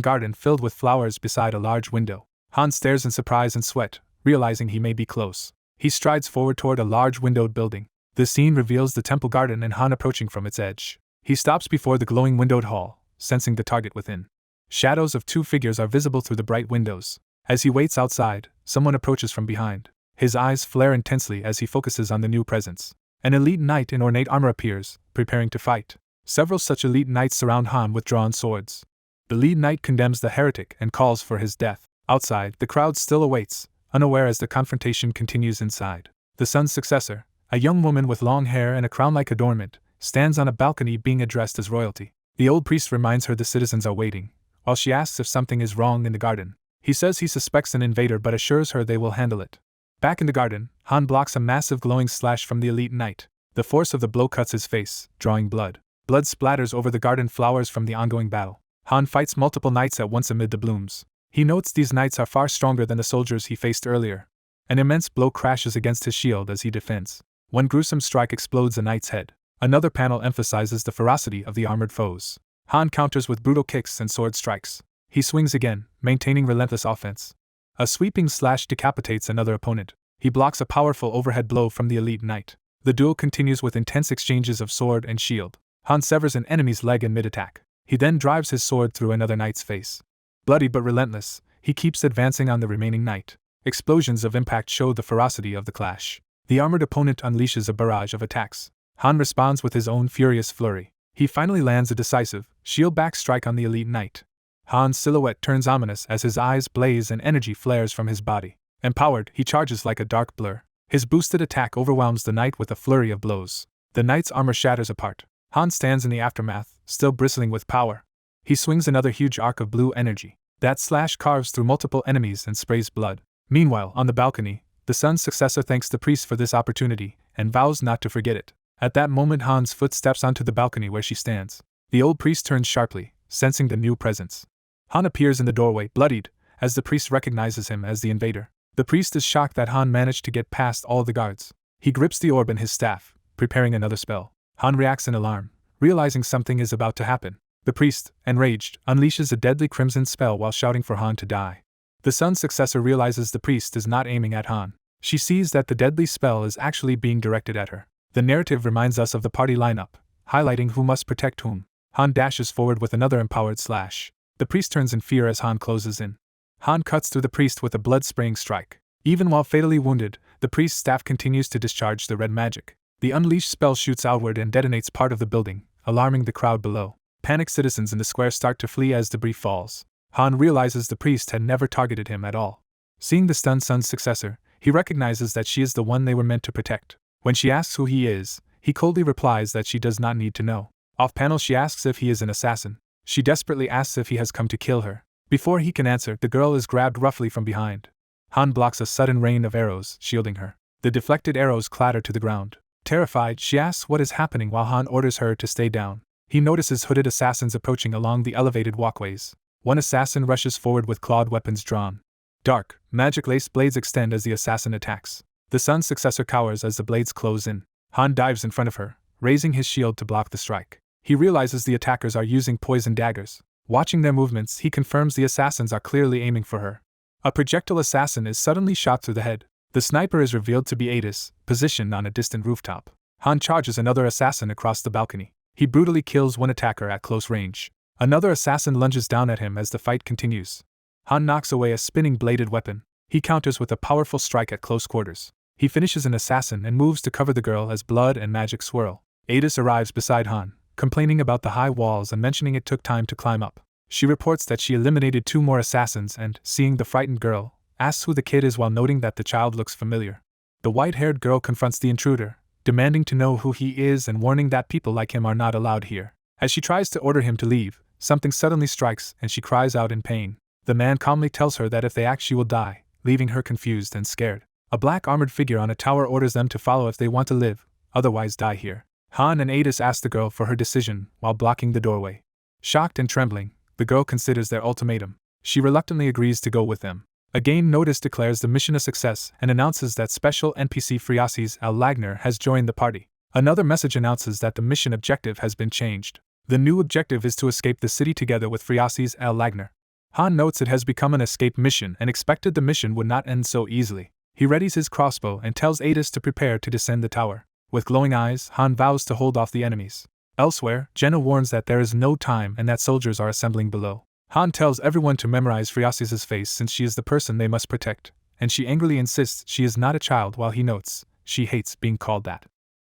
garden filled with flowers beside a large window. Han stares in surprise and sweat, realizing he may be close. He strides forward toward a large windowed building. The scene reveals the temple garden and Han approaching from its edge. He stops before the glowing windowed hall, sensing the target within. Shadows of 2 figures are visible through the bright windows. As he waits outside, someone approaches from behind. His eyes flare intensely as he focuses on the new presence. An elite knight in ornate armor appears, preparing to fight. Several such elite knights surround Han with drawn swords. The lead knight condemns the heretic and calls for his death. Outside, the crowd still awaits, unaware as the confrontation continues inside. The sun's successor, a young woman with long hair and a crown-like adornment, stands on a balcony being addressed as royalty. The old priest reminds her the citizens are waiting, while she asks if something is wrong in the garden. He says he suspects an invader but assures her they will handle it. Back in the garden, Han blocks a massive glowing slash from the elite knight. The force of the blow cuts his face, drawing blood. Blood splatters over the garden flowers from the ongoing battle. Han fights multiple knights at once amid the blooms. He notes these knights are far stronger than the soldiers he faced earlier. An immense blow crashes against his shield as he defends. One gruesome strike explodes a knight's head. Another panel emphasizes the ferocity of the armored foes. Han counters with brutal kicks and sword strikes. He swings again, maintaining relentless offense. A sweeping slash decapitates another opponent. He blocks a powerful overhead blow from the elite knight. The duel continues with intense exchanges of sword and shield. Han severs an enemy's leg in mid-attack. He then drives his sword through another knight's face. Bloody but relentless, he keeps advancing on the remaining knight. Explosions of impact show the ferocity of the clash. The armored opponent unleashes a barrage of attacks. Han responds with his own furious flurry. He finally lands a decisive, shield-back strike on the elite knight. Han's silhouette turns ominous as his eyes blaze and energy flares from his body. Empowered, he charges like a dark blur. His boosted attack overwhelms the knight with a flurry of blows. The knight's armor shatters apart. Han stands in the aftermath, still bristling with power. He swings another huge arc of blue energy. That slash carves through multiple enemies and sprays blood. Meanwhile, on the balcony, the sun's successor thanks the priest for this opportunity and vows not to forget it. At that moment, Han's foot steps onto the balcony where she stands. The old priest turns sharply, sensing the new presence. Han appears in the doorway, bloodied, as the priest recognizes him as the invader. The priest is shocked that Han managed to get past all the guards. He grips the orb in his staff, preparing another spell. Han reacts in alarm, realizing something is about to happen. The priest, enraged, unleashes a deadly crimson spell while shouting for Han to die. The sun's successor realizes the priest is not aiming at Han. She sees that the deadly spell is actually being directed at her. The narrative reminds us of the party lineup, highlighting who must protect whom. Han dashes forward with another empowered slash. The priest turns in fear as Han closes in. Han cuts through the priest with a blood-spraying strike. Even while fatally wounded, the priest's staff continues to discharge the red magic. The unleashed spell shoots outward and detonates part of the building, alarming the crowd below. Panicked citizens in the square start to flee as debris falls. Han realizes the priest had never targeted him at all. Seeing the stunned sun's successor, he recognizes that she is the one they were meant to protect. When she asks who he is, he coldly replies that she does not need to know. Off-panel, she asks if he is an assassin. She desperately asks if he has come to kill her. Before he can answer, the girl is grabbed roughly from behind. Han blocks a sudden rain of arrows, shielding her. The deflected arrows clatter to the ground. Terrified, she asks what is happening while Han orders her to stay down. He notices hooded assassins approaching along the elevated walkways. One assassin rushes forward with clawed weapons drawn. Dark, magic-laced blades extend as the assassin attacks. The sun's successor cowers as the blades close in. Han dives in front of her, raising his shield to block the strike. He realizes the attackers are using poison daggers. Watching their movements, he confirms the assassins are clearly aiming for her. A projectile assassin is suddenly shot through the head. The sniper is revealed to be Adis, positioned on a distant rooftop. Han charges another assassin across the balcony. He brutally kills one attacker at close range. Another assassin lunges down at him as the fight continues. Han knocks away a spinning bladed weapon. He counters with a powerful strike at close quarters. He finishes an assassin and moves to cover the girl as blood and magic swirl. Adis arrives beside Han, complaining about the high walls and mentioning it took time to climb up. She reports that she eliminated 2 more assassins and, seeing the frightened girl, asks who the kid is while noting that the child looks familiar. The white-haired girl confronts the intruder, demanding to know who he is and warning that people like him are not allowed here. As she tries to order him to leave, something suddenly strikes and she cries out in pain. The man calmly tells her that if they act she will die, leaving her confused and scared. A black armored figure on a tower orders them to follow if they want to live, otherwise die here. Han and Adis ask the girl for her decision while blocking the doorway. Shocked and trembling, the girl considers their ultimatum. She reluctantly agrees to go with them. Again, Notice declares the mission a success and announces that special NPC Friasis Al Lagner has joined the party. Another message announces that the mission objective has been changed. The new objective is to escape the city together with Friasis Al Lagner. Han notes it has become an escape mission and expected the mission would not end so easily. He readies his crossbow and tells Adis to prepare to descend the tower. With glowing eyes, Han vows to hold off the enemies. Elsewhere, Jenna warns that there is no time and that soldiers are assembling below. Han tells everyone to memorize Friasis' face since she is the person they must protect, and she angrily insists she is not a child while he notes she hates being called that.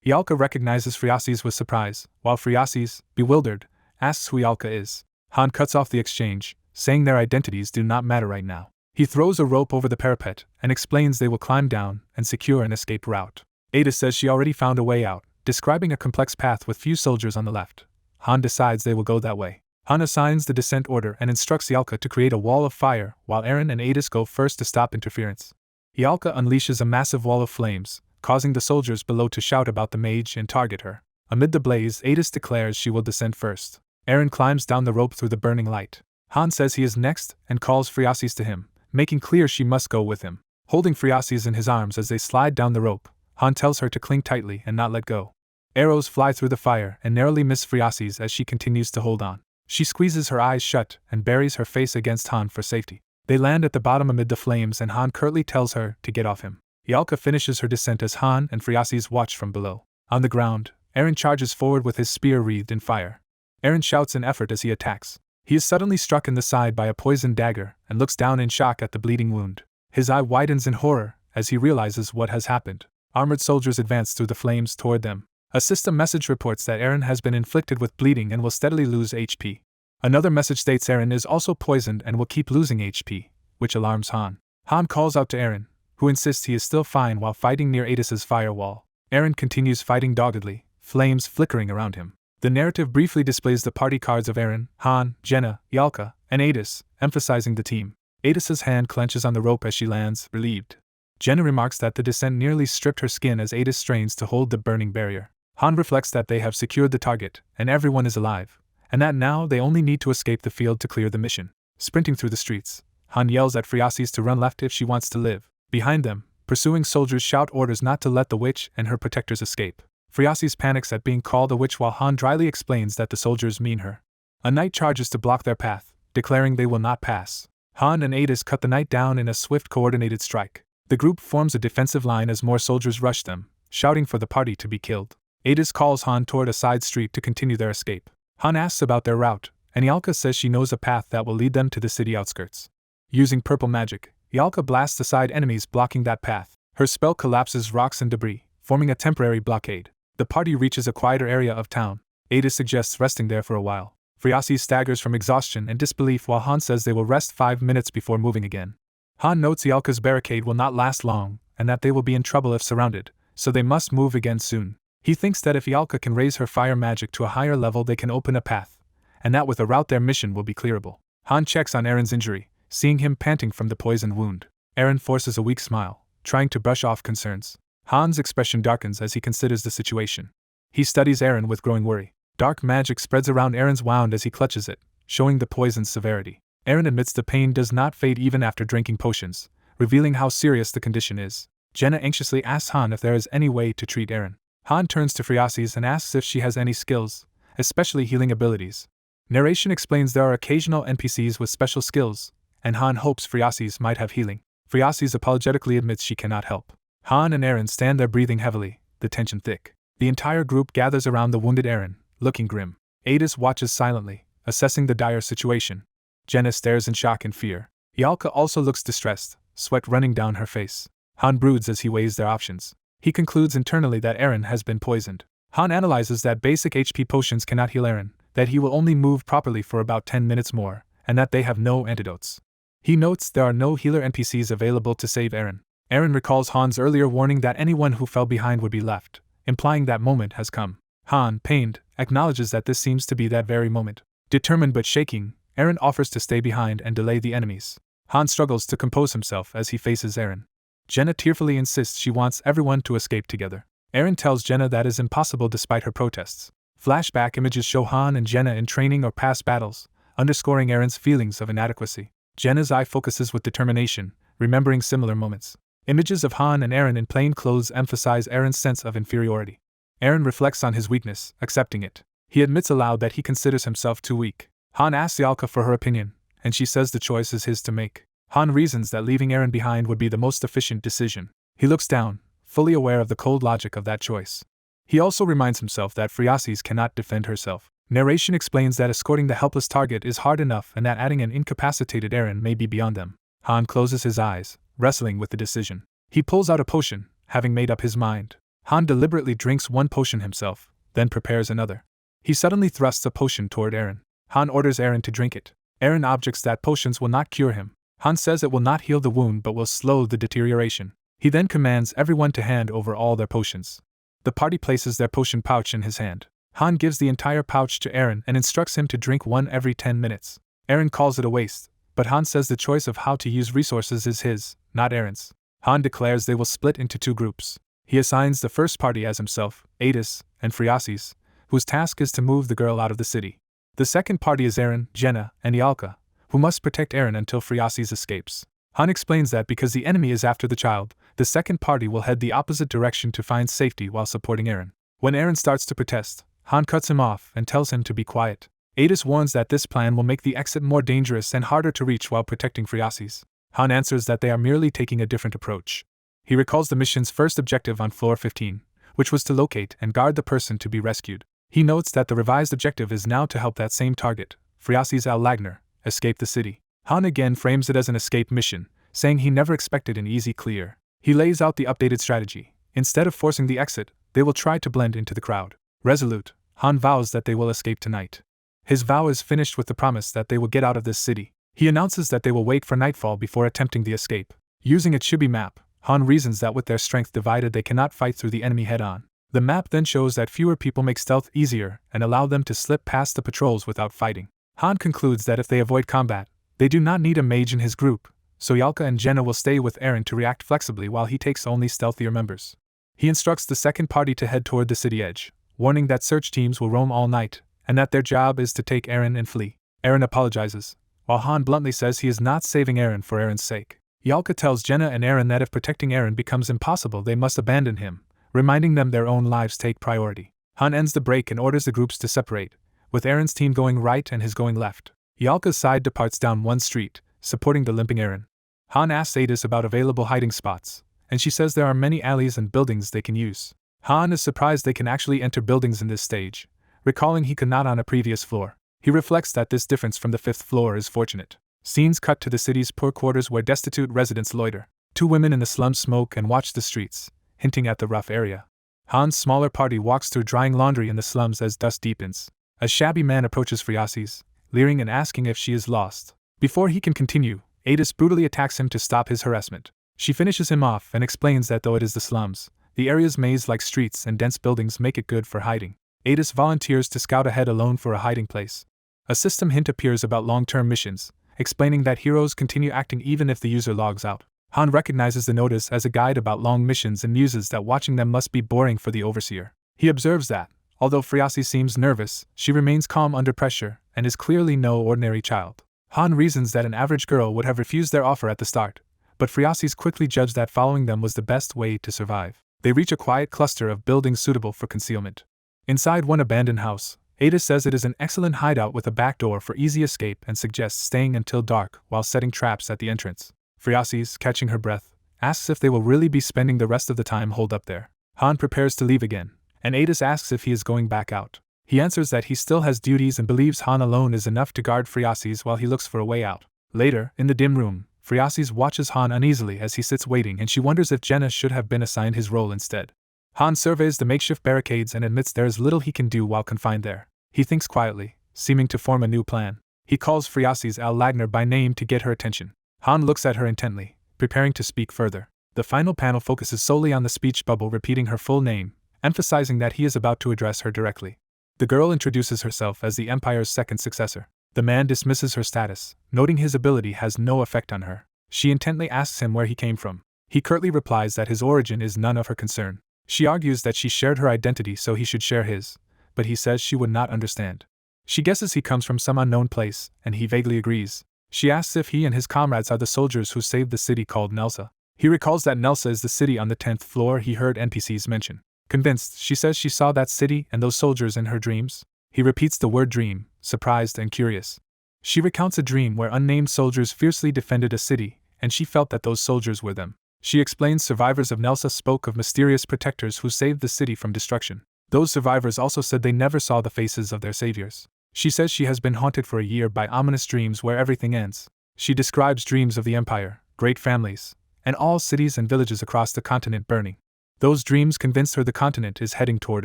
Ialka recognizes Friasis with surprise, while Friasis, bewildered, asks who Ialka is. Han cuts off the exchange, saying their identities do not matter right now. He throws a rope over the parapet and explains they will climb down and secure an escape route. Ada says she already found a way out, describing a complex path with few soldiers on the left. Han decides they will go that way. Han assigns the descent order and instructs Ialka to create a wall of fire, while Eren and Adis go first to stop interference. Ialka unleashes a massive wall of flames, causing the soldiers below to shout about the mage and target her. Amid the blaze, Adis declares she will descend first. Eren climbs down the rope through the burning light. Han says he is next and calls Friasis to him, making clear she must go with him. Holding Friasis in his arms as they slide down the rope, Han tells her to cling tightly and not let go. Arrows fly through the fire and narrowly miss Friasis as she continues to hold on. She squeezes her eyes shut and buries her face against Han for safety. They land at the bottom amid the flames and Han curtly tells her to get off him. Ialka finishes her descent as Han and Friasis watch from below. On the ground, Eren charges forward with his spear wreathed in fire. Eren shouts in effort as he attacks. He is suddenly struck in the side by a poisoned dagger and looks down in shock at the bleeding wound. His eye widens in horror as he realizes what has happened. Armored soldiers advance through the flames toward them. A system message reports that Eren has been inflicted with bleeding and will steadily lose HP. Another message states Eren is also poisoned and will keep losing HP, which alarms Han. Han calls out to Eren, who insists he is still fine while fighting near Adis's firewall. Eren continues fighting doggedly, flames flickering around him. The narrative briefly displays the party cards of Eren, Han, Jenna, Ialka, and Adis, emphasizing the team. Adis's hand clenches on the rope as she lands, relieved. Jenna remarks that the descent nearly stripped her skin as Adis strains to hold the burning barrier. Han reflects that they have secured the target, and everyone is alive, and that now they only need to escape the field to clear the mission. Sprinting through the streets, Han yells at Friasis to run left if she wants to live. Behind them, pursuing soldiers shout orders not to let the witch and her protectors escape. Friasis panics at being called a witch while Han dryly explains that the soldiers mean her. A knight charges to block their path, declaring they will not pass. Han and Adis cut the knight down in a swift coordinated strike. The group forms a defensive line as more soldiers rush them, shouting for the party to be killed. Adis calls Han toward a side street to continue their escape. Han asks about their route, and Ialka says she knows a path that will lead them to the city outskirts. Using purple magic, Ialka blasts aside enemies blocking that path. Her spell collapses rocks and debris, forming a temporary blockade. The party reaches a quieter area of town. Adis suggests resting there for a while. Friasis staggers from exhaustion and disbelief while Han says they will rest 5 minutes before moving again. Han notes Ialka's barricade will not last long, and that they will be in trouble if surrounded, so they must move again soon. He thinks that if Ialka can raise her fire magic to a higher level they can open a path, and that with a route their mission will be clearable. Han checks on Eren's injury, seeing him panting from the poisoned wound. Eren forces a weak smile, trying to brush off concerns. Han's expression darkens as he considers the situation. He studies Eren with growing worry. Dark magic spreads around Eren's wound as he clutches it, showing the poison's severity. Eren admits the pain does not fade even after drinking potions, revealing how serious the condition is. Jenna anxiously asks Han if there is any way to treat Eren. Han turns to Friasis and asks if she has any skills, especially healing abilities. Narration explains there are occasional NPCs with special skills, and Han hopes Friasis might have healing. Friasis apologetically admits she cannot help. Han and Eren stand there breathing heavily, the tension thick. The entire group gathers around the wounded Eren, looking grim. Adis watches silently, assessing the dire situation. Jenna stares in shock and fear. Ialka also looks distressed, sweat running down her face. Han broods as he weighs their options. He concludes internally that Eren has been poisoned. Han analyzes that basic HP potions cannot heal Eren, that he will only move properly for about 10 minutes more, and that they have no antidotes. He notes there are no healer NPCs available to save Eren. Eren recalls Han's earlier warning that anyone who fell behind would be left, implying that moment has come. Han, pained, acknowledges that this seems to be that very moment. Determined but shaking, Eren offers to stay behind and delay the enemies. Han struggles to compose himself as he faces Eren. Jenna tearfully insists she wants everyone to escape together. Eren tells Jenna that is impossible despite her protests. Flashback images show Han and Jenna in training or past battles, underscoring Eren's feelings of inadequacy. Jenna's eye focuses with determination, remembering similar moments. Images of Han and Eren in plain clothes emphasize Eren's sense of inferiority. Eren reflects on his weakness, accepting it. He admits aloud that he considers himself too weak. Han asks Ialka for her opinion, and she says the choice is his to make. Han reasons that leaving Eren behind would be the most efficient decision. He looks down, fully aware of the cold logic of that choice. He also reminds himself that Friasis cannot defend herself. Narration explains that escorting the helpless target is hard enough and that adding an incapacitated Eren may be beyond them. Han closes his eyes, wrestling with the decision. He pulls out a potion, having made up his mind. Han deliberately drinks one potion himself, then prepares another. He suddenly thrusts a potion toward Eren. Han orders Eren to drink it. Eren objects that potions will not cure him. Han says it will not heal the wound but will slow the deterioration. He then commands everyone to hand over all their potions. The party places their potion pouch in his hand. Han gives the entire pouch to Eren and instructs him to drink one every 10 minutes. Eren calls it a waste, but Han says the choice of how to use resources is his, not Eren's. Han declares they will split into 2 groups. He assigns the first party as himself, Adis, and Phriasis, whose task is to move the girl out of the city. The second party is Eren, Jenna, and Ialka, who must protect Eren until Phriasis escapes. Han explains that because the enemy is after the child, the second party will head the opposite direction to find safety while supporting Eren. When Eren starts to protest, Han cuts him off and tells him to be quiet. Adis warns that this plan will make the exit more dangerous and harder to reach while protecting Phriasis. Han answers that they are merely taking a different approach. He recalls the mission's first objective on floor 15, which was to locate and guard the person to be rescued. He notes that the revised objective is now to help that same target, Phriasis al-Lagner, escape the city. Han again frames it as an escape mission, saying he never expected an easy clear. He lays out the updated strategy. Instead of forcing the exit, they will try to blend into the crowd. Resolute, Han vows that they will escape tonight. His vow is finished with the promise that they will get out of this city. He announces that they will wait for nightfall before attempting the escape. Using a chibi map, Han reasons that with their strength divided they cannot fight through the enemy head-on. The map then shows that fewer people make stealth easier and allow them to slip past the patrols without fighting. Han concludes that if they avoid combat, they do not need a mage in his group, so Ialka and Jenna will stay with Eren to react flexibly while he takes only stealthier members. He instructs the second party to head toward the city edge, warning that search teams will roam all night, and that their job is to take Eren and flee. Eren apologizes, while Han bluntly says he is not saving Eren for Eren's sake. Ialka tells Jenna and Eren that if protecting Eren becomes impossible they must abandon him, reminding them their own lives take priority. Han ends the break and orders the groups to separate, with Eren's team going right and his going left. Ialka's side departs down one street, supporting the limping Eren. Han asks Adis about available hiding spots, and she says there are many alleys and buildings they can use. Han is surprised they can actually enter buildings in this stage, recalling he could not on a previous floor. He reflects that this difference from the 5th floor is fortunate. Scenes cut to the city's poor quarters where destitute residents loiter. 2 women in the slums smoke and watch the streets, hinting at the rough area. Han's smaller party walks through drying laundry in the slums as dusk deepens. A shabby man approaches Phriasis, leering and asking if she is lost. Before he can continue, Adis brutally attacks him to stop his harassment. She finishes him off and explains that though it is the slums, the area's maze-like streets and dense buildings make it good for hiding. Adis volunteers to scout ahead alone for a hiding place. A system hint appears about long-term missions, explaining that heroes continue acting even if the user logs out. Han recognizes the notice as a guide about long missions and muses that watching them must be boring for the overseer. He observes that, although Phriasis seems nervous, she remains calm under pressure and is clearly no ordinary child. Han reasons that an average girl would have refused their offer at the start, but Phriasis quickly judged that following them was the best way to survive. They reach a quiet cluster of buildings suitable for concealment. Inside one abandoned house, Adis says it is an excellent hideout with a back door for easy escape and suggests staying until dark while setting traps at the entrance. Phriasis, catching her breath, asks if they will really be spending the rest of the time holed up there. Han prepares to leave again, and Adis asks if he is going back out. He answers that he still has duties and believes Han alone is enough to guard Phriasis while he looks for a way out. Later, in the dim room, Phriasis watches Han uneasily as he sits waiting and she wonders if Jenna should have been assigned his role instead. Han surveys the makeshift barricades and admits there is little he can do while confined there. He thinks quietly, seeming to form a new plan. He calls Phriasis al-Lagner by name to get her attention. Han looks at her intently, preparing to speak further. The final panel focuses solely on the speech bubble repeating her full name, emphasizing that he is about to address her directly. The girl introduces herself as the Empire's second successor. The man dismisses her status, noting his ability has no effect on her. She intently asks him where he came from. He curtly replies that his origin is none of her concern. She argues that she shared her identity so he should share his, but he says she would not understand. She guesses he comes from some unknown place, and he vaguely agrees. She asks if he and his comrades are the soldiers who saved the city called Nelsa. He recalls that Nelsa is the city on the 10th floor he heard NPCs mention. Convinced, she says she saw that city and those soldiers in her dreams. He repeats the word dream, surprised and curious. She recounts a dream where unnamed soldiers fiercely defended a city, and she felt that those soldiers were them. She explains survivors of Nelsa spoke of mysterious protectors who saved the city from destruction. Those survivors also said they never saw the faces of their saviors. She says she has been haunted for a year by ominous dreams where everything ends. She describes dreams of the Empire, great families, and all cities and villages across the continent burning. Those dreams convinced her the continent is heading toward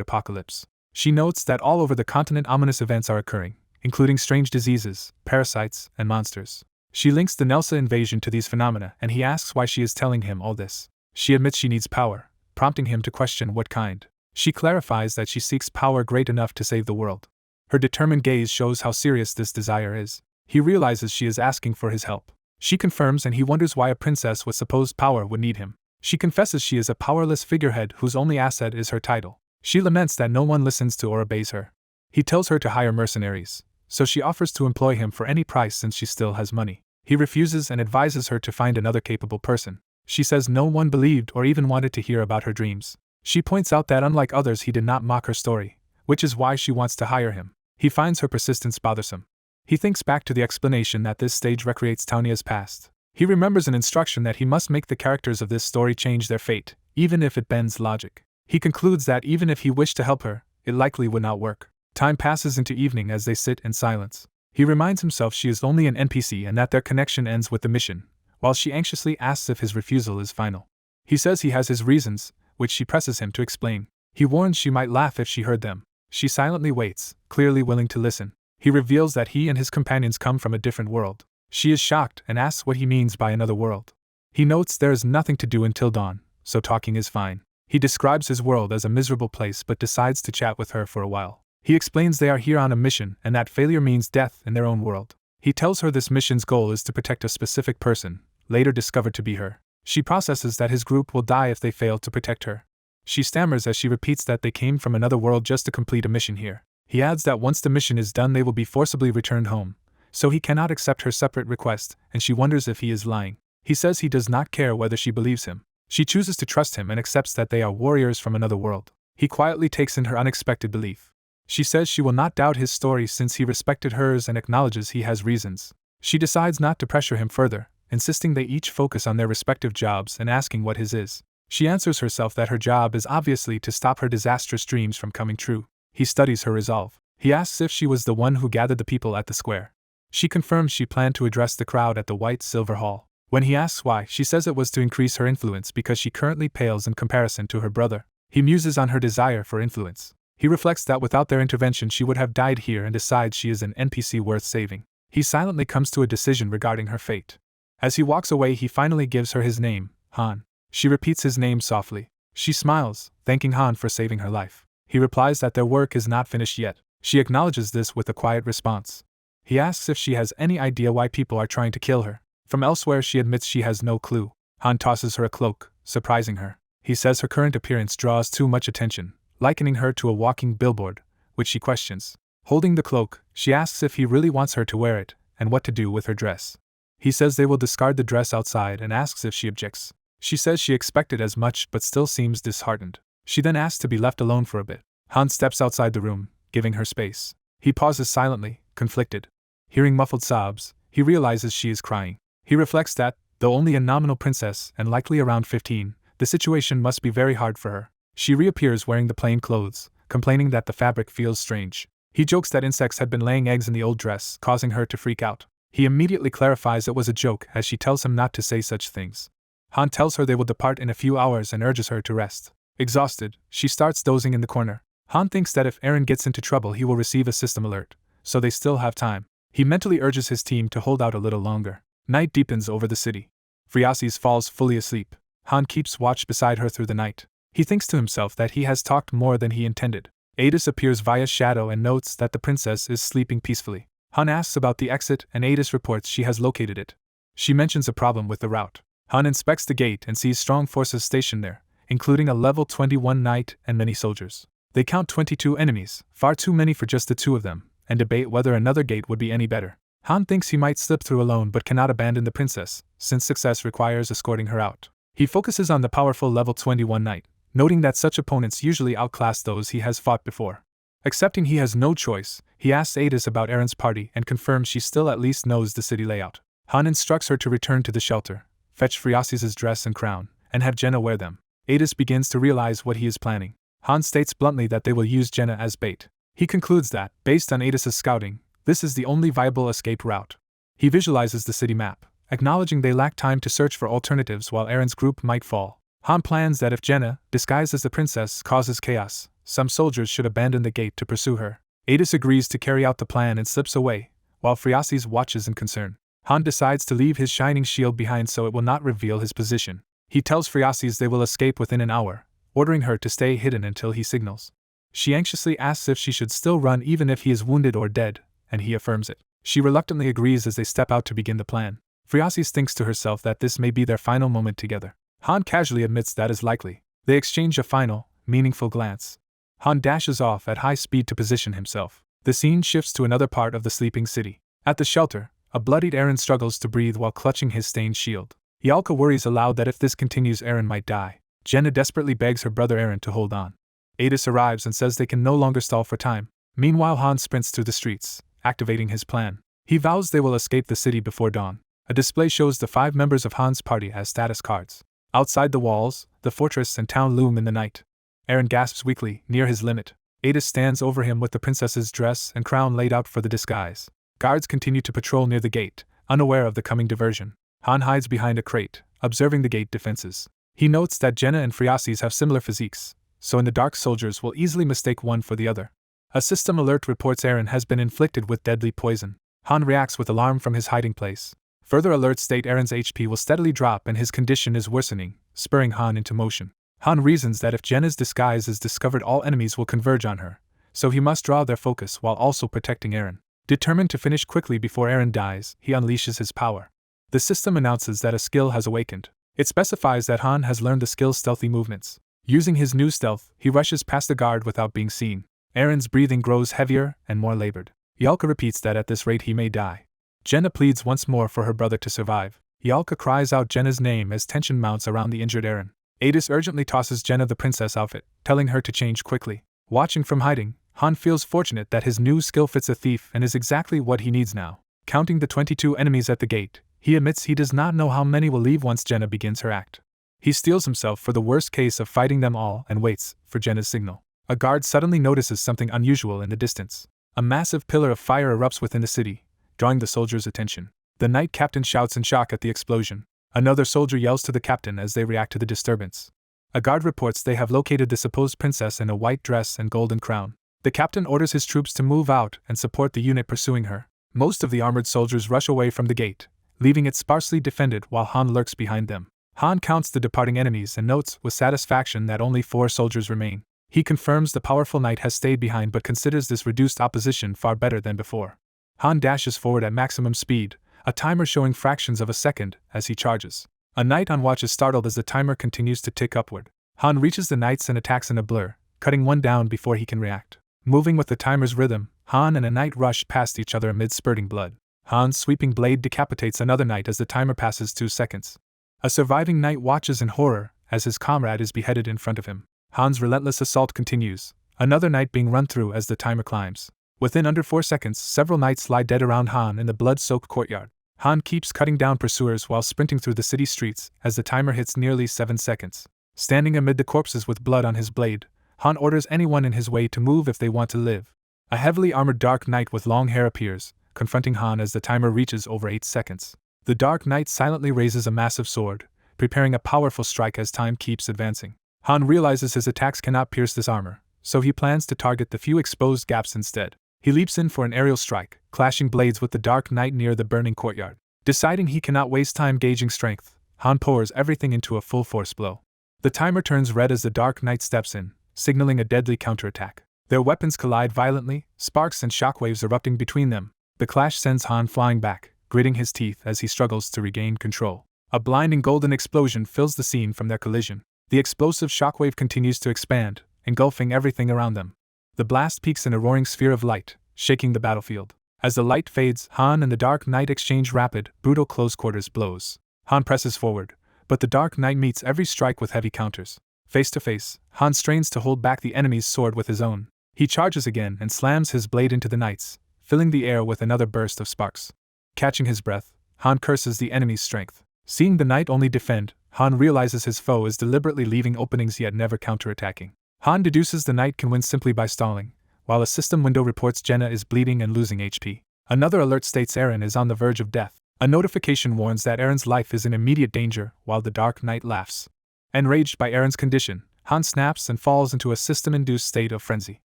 apocalypse. She notes that all over the continent ominous events are occurring, including strange diseases, parasites, and monsters. She links the Nelsa invasion to these phenomena, and he asks why she is telling him all this. She admits she needs power, prompting him to question what kind. She clarifies that she seeks power great enough to save the world. Her determined gaze shows how serious this desire is. He realizes she is asking for his help. She confirms, and he wonders why a princess with supposed power would need him. She confesses she is a powerless figurehead whose only asset is her title. She laments that no one listens to or obeys her. He tells her to hire mercenaries, so she offers to employ him for any price since she still has money. He refuses and advises her to find another capable person. She says no one believed or even wanted to hear about her dreams. She points out that unlike others he did not mock her story, which is why she wants to hire him. He finds her persistence bothersome. He thinks back to the explanation that this stage recreates Taunia's past. He remembers an instruction that he must make the characters of this story change their fate, even if it bends logic. He concludes that even if he wished to help her, it likely would not work. Time passes into evening as they sit in silence. He reminds himself she is only an NPC and that their connection ends with the mission, while she anxiously asks if his refusal is final. He says he has his reasons, which she presses him to explain. He warns she might laugh if she heard them. She silently waits, clearly willing to listen. He reveals that he and his companions come from a different world. She is shocked and asks what he means by another world. He notes there is nothing to do until dawn, so talking is fine. He describes his world as a miserable place but decides to chat with her for a while. He explains they are here on a mission and that failure means death in their own world. He tells her this mission's goal is to protect a specific person, later discovered to be her. She processes that his group will die if they fail to protect her. She stammers as she repeats that they came from another world just to complete a mission here. He adds that once the mission is done they will be forcibly returned home, so he cannot accept her separate request, and she wonders if he is lying. He says he does not care whether she believes him. She chooses to trust him and accepts that they are warriors from another world. He quietly takes in her unexpected belief. She says she will not doubt his story since he respected hers and acknowledges he has reasons. She decides not to pressure him further, insisting they each focus on their respective jobs and asking what his is. She answers herself that her job is obviously to stop her disastrous dreams from coming true. He studies her resolve. He asks if she was the one who gathered the people at the square. She confirms she planned to address the crowd at the White Silver Hall. When he asks why, she says it was to increase her influence because she currently pales in comparison to her brother. He muses on her desire for influence. He reflects that without their intervention she would have died here and decides she is an NPC worth saving. He silently comes to a decision regarding her fate. As he walks away he finally gives her his name, Han. She repeats his name softly. She smiles, thanking Han for saving her life. He replies that their work is not finished yet. She acknowledges this with a quiet response. He asks if she has any idea why people are trying to kill her. From elsewhere she admits she has no clue. Han tosses her a cloak, surprising her. He says her current appearance draws too much attention, likening her to a walking billboard, which she questions. Holding the cloak, she asks if he really wants her to wear it, and what to do with her dress. He says they will discard the dress outside and asks if she objects. She says she expected as much but still seems disheartened. She then asks to be left alone for a bit. Han steps outside the room, giving her space. He pauses silently, conflicted. Hearing muffled sobs, he realizes she is crying. He reflects that, though only a nominal princess and likely around 15, the situation must be very hard for her. She reappears wearing the plain clothes, complaining that the fabric feels strange. He jokes that insects had been laying eggs in the old dress, causing her to freak out. He immediately clarifies it was a joke as she tells him not to say such things. Han tells her they will depart in a few hours and urges her to rest. Exhausted, she starts dozing in the corner. Han thinks that if Eren gets into trouble he will receive a system alert, so they still have time. He mentally urges his team to hold out a little longer. Night deepens over the city. Phreases falls fully asleep. Han keeps watch beside her through the night. He thinks to himself that he has talked more than he intended. Adis appears via shadow and notes that the princess is sleeping peacefully. Han asks about the exit and Adis reports she has located it. She mentions a problem with the route. Han inspects the gate and sees strong forces stationed there, including a level 21 knight and many soldiers. They count 22 enemies, far too many for just the two of them, and debate whether another gate would be any better. Han thinks he might slip through alone but cannot abandon the princess, since success requires escorting her out. He focuses on the powerful level 21 knight, noting that such opponents usually outclass those he has fought before. Accepting he has no choice, he asks Adis about Eren's party and confirms she still at least knows the city layout. Han instructs her to return to the shelter, fetch Phreases' dress and crown, and have Jenna wear them. Adis begins to realize what he is planning. Han states bluntly that they will use Jenna as bait. He concludes that, based on Adis' scouting, this is the only viable escape route. He visualizes the city map, acknowledging they lack time to search for alternatives while Eren's group might fall. Han plans that if Jenna, disguised as the princess, causes chaos, some soldiers should abandon the gate to pursue her. Adis agrees to carry out the plan and slips away, while Phreases watches in concern. Han decides to leave his shining shield behind so it will not reveal his position. He tells Phreases they will escape within an hour, ordering her to stay hidden until he signals. She anxiously asks if she should still run even if he is wounded or dead, and he affirms it. She reluctantly agrees as they step out to begin the plan. Phreases thinks to herself that this may be their final moment together. Han casually admits that is likely. They exchange a final, meaningful glance. Han dashes off at high speed to position himself. The scene shifts to another part of the sleeping city. At the shelter, a bloodied Eren struggles to breathe while clutching his stained shield. Yalka worries aloud that if this continues Eren might die. Jenna desperately begs her brother Eren to hold on. Adis arrives and says they can no longer stall for time. Meanwhile Han sprints through the streets, activating his plan. He vows they will escape the city before dawn. A display shows the 5 members of Han's party as status cards. Outside the walls, the fortress and town loom in the night. Eren gasps weakly, near his limit. Adis stands over him with the princess's dress and crown laid out for the disguise. Guards continue to patrol near the gate, unaware of the coming diversion. Han hides behind a crate, observing the gate defenses. He notes that Jenna and Phreases have similar physiques, so in the dark soldiers will easily mistake one for the other. A system alert reports Eren has been inflicted with deadly poison. Han reacts with alarm from his hiding place. Further alerts state Eren's HP will steadily drop and his condition is worsening, spurring Han into motion. Han reasons that if Jenna's disguise is discovered all enemies will converge on her, so he must draw their focus while also protecting Eren. Determined to finish quickly before Eren dies, he unleashes his power. The system announces that a skill has awakened. It specifies that Han has learned the skill's stealthy movements. Using his new stealth, he rushes past the guard without being seen. Eren's breathing grows heavier and more labored. Yalka repeats that at this rate he may die. Jenna pleads once more for her brother to survive. Yalka cries out Jenna's name as tension mounts around the injured Eren. Adis urgently tosses Jenna the princess outfit, telling her to change quickly. Watching from hiding, Han feels fortunate that his new skill fits a thief and is exactly what he needs now. Counting the 22 enemies at the gate, he admits he does not know how many will leave once Jenna begins her act. He steels himself for the worst case of fighting them all and waits for Jenna's signal. A guard suddenly notices something unusual in the distance. A massive pillar of fire erupts within the city, drawing the soldiers' attention. The knight captain shouts in shock at the explosion. Another soldier yells to the captain as they react to the disturbance. A guard reports they have located the supposed princess in a white dress and golden crown. The captain orders his troops to move out and support the unit pursuing her. Most of the armored soldiers rush away from the gate, leaving it sparsely defended while Han lurks behind them. Han counts the departing enemies and notes with satisfaction that only 4 soldiers remain. He confirms the powerful knight has stayed behind but considers this reduced opposition far better than before. Han dashes forward at maximum speed, a timer showing fractions of a second as he charges. A knight on watch is startled as the timer continues to tick upward. Han reaches the knights and attacks in a blur, cutting one down before he can react. Moving with the timer's rhythm, Han and a knight rush past each other amid spurting blood. Han's sweeping blade decapitates another knight as the timer passes 2 seconds. A surviving knight watches in horror as his comrade is beheaded in front of him. Han's relentless assault continues, another knight being run through as the timer climbs. Within under 4 seconds, several knights lie dead around Han in the blood-soaked courtyard. Han keeps cutting down pursuers while sprinting through the city streets as the timer hits nearly 7 seconds. Standing amid the corpses with blood on his blade, Han orders anyone in his way to move if they want to live. A heavily armored dark knight with long hair appears, confronting Han as the timer reaches over 8 seconds. The dark knight silently raises a massive sword, preparing a powerful strike as time keeps advancing. Han realizes his attacks cannot pierce this armor, so he plans to target the few exposed gaps instead. He leaps in for an aerial strike, clashing blades with the dark knight near the burning courtyard. Deciding he cannot waste time gauging strength, Han pours everything into a full-force blow. The timer turns red as the dark knight steps in, signaling a deadly counterattack. Their weapons collide violently, sparks and shockwaves erupting between them. The clash sends Han flying back, gritting his teeth as he struggles to regain control. A blinding golden explosion fills the scene from their collision. The explosive shockwave continues to expand, engulfing everything around them. The blast peaks in a roaring sphere of light, shaking the battlefield. As the light fades, Han and the Dark Knight exchange rapid, brutal close-quarters blows. Han presses forward, but the Dark Knight meets every strike with heavy counters. Face to face, Han strains to hold back the enemy's sword with his own. He charges again and slams his blade into the knight's, filling the air with another burst of sparks. Catching his breath, Han curses the enemy's strength. Seeing the knight only defend, Han realizes his foe is deliberately leaving openings yet never counterattacking. Han deduces the knight can win simply by stalling, while a system window reports Jenna is bleeding and losing HP. Another alert states Eren is on the verge of death. A notification warns that Eren's life is in immediate danger, while the Dark Knight laughs. Enraged by Aaron's condition, Han snaps and falls into a system-induced state of frenzy.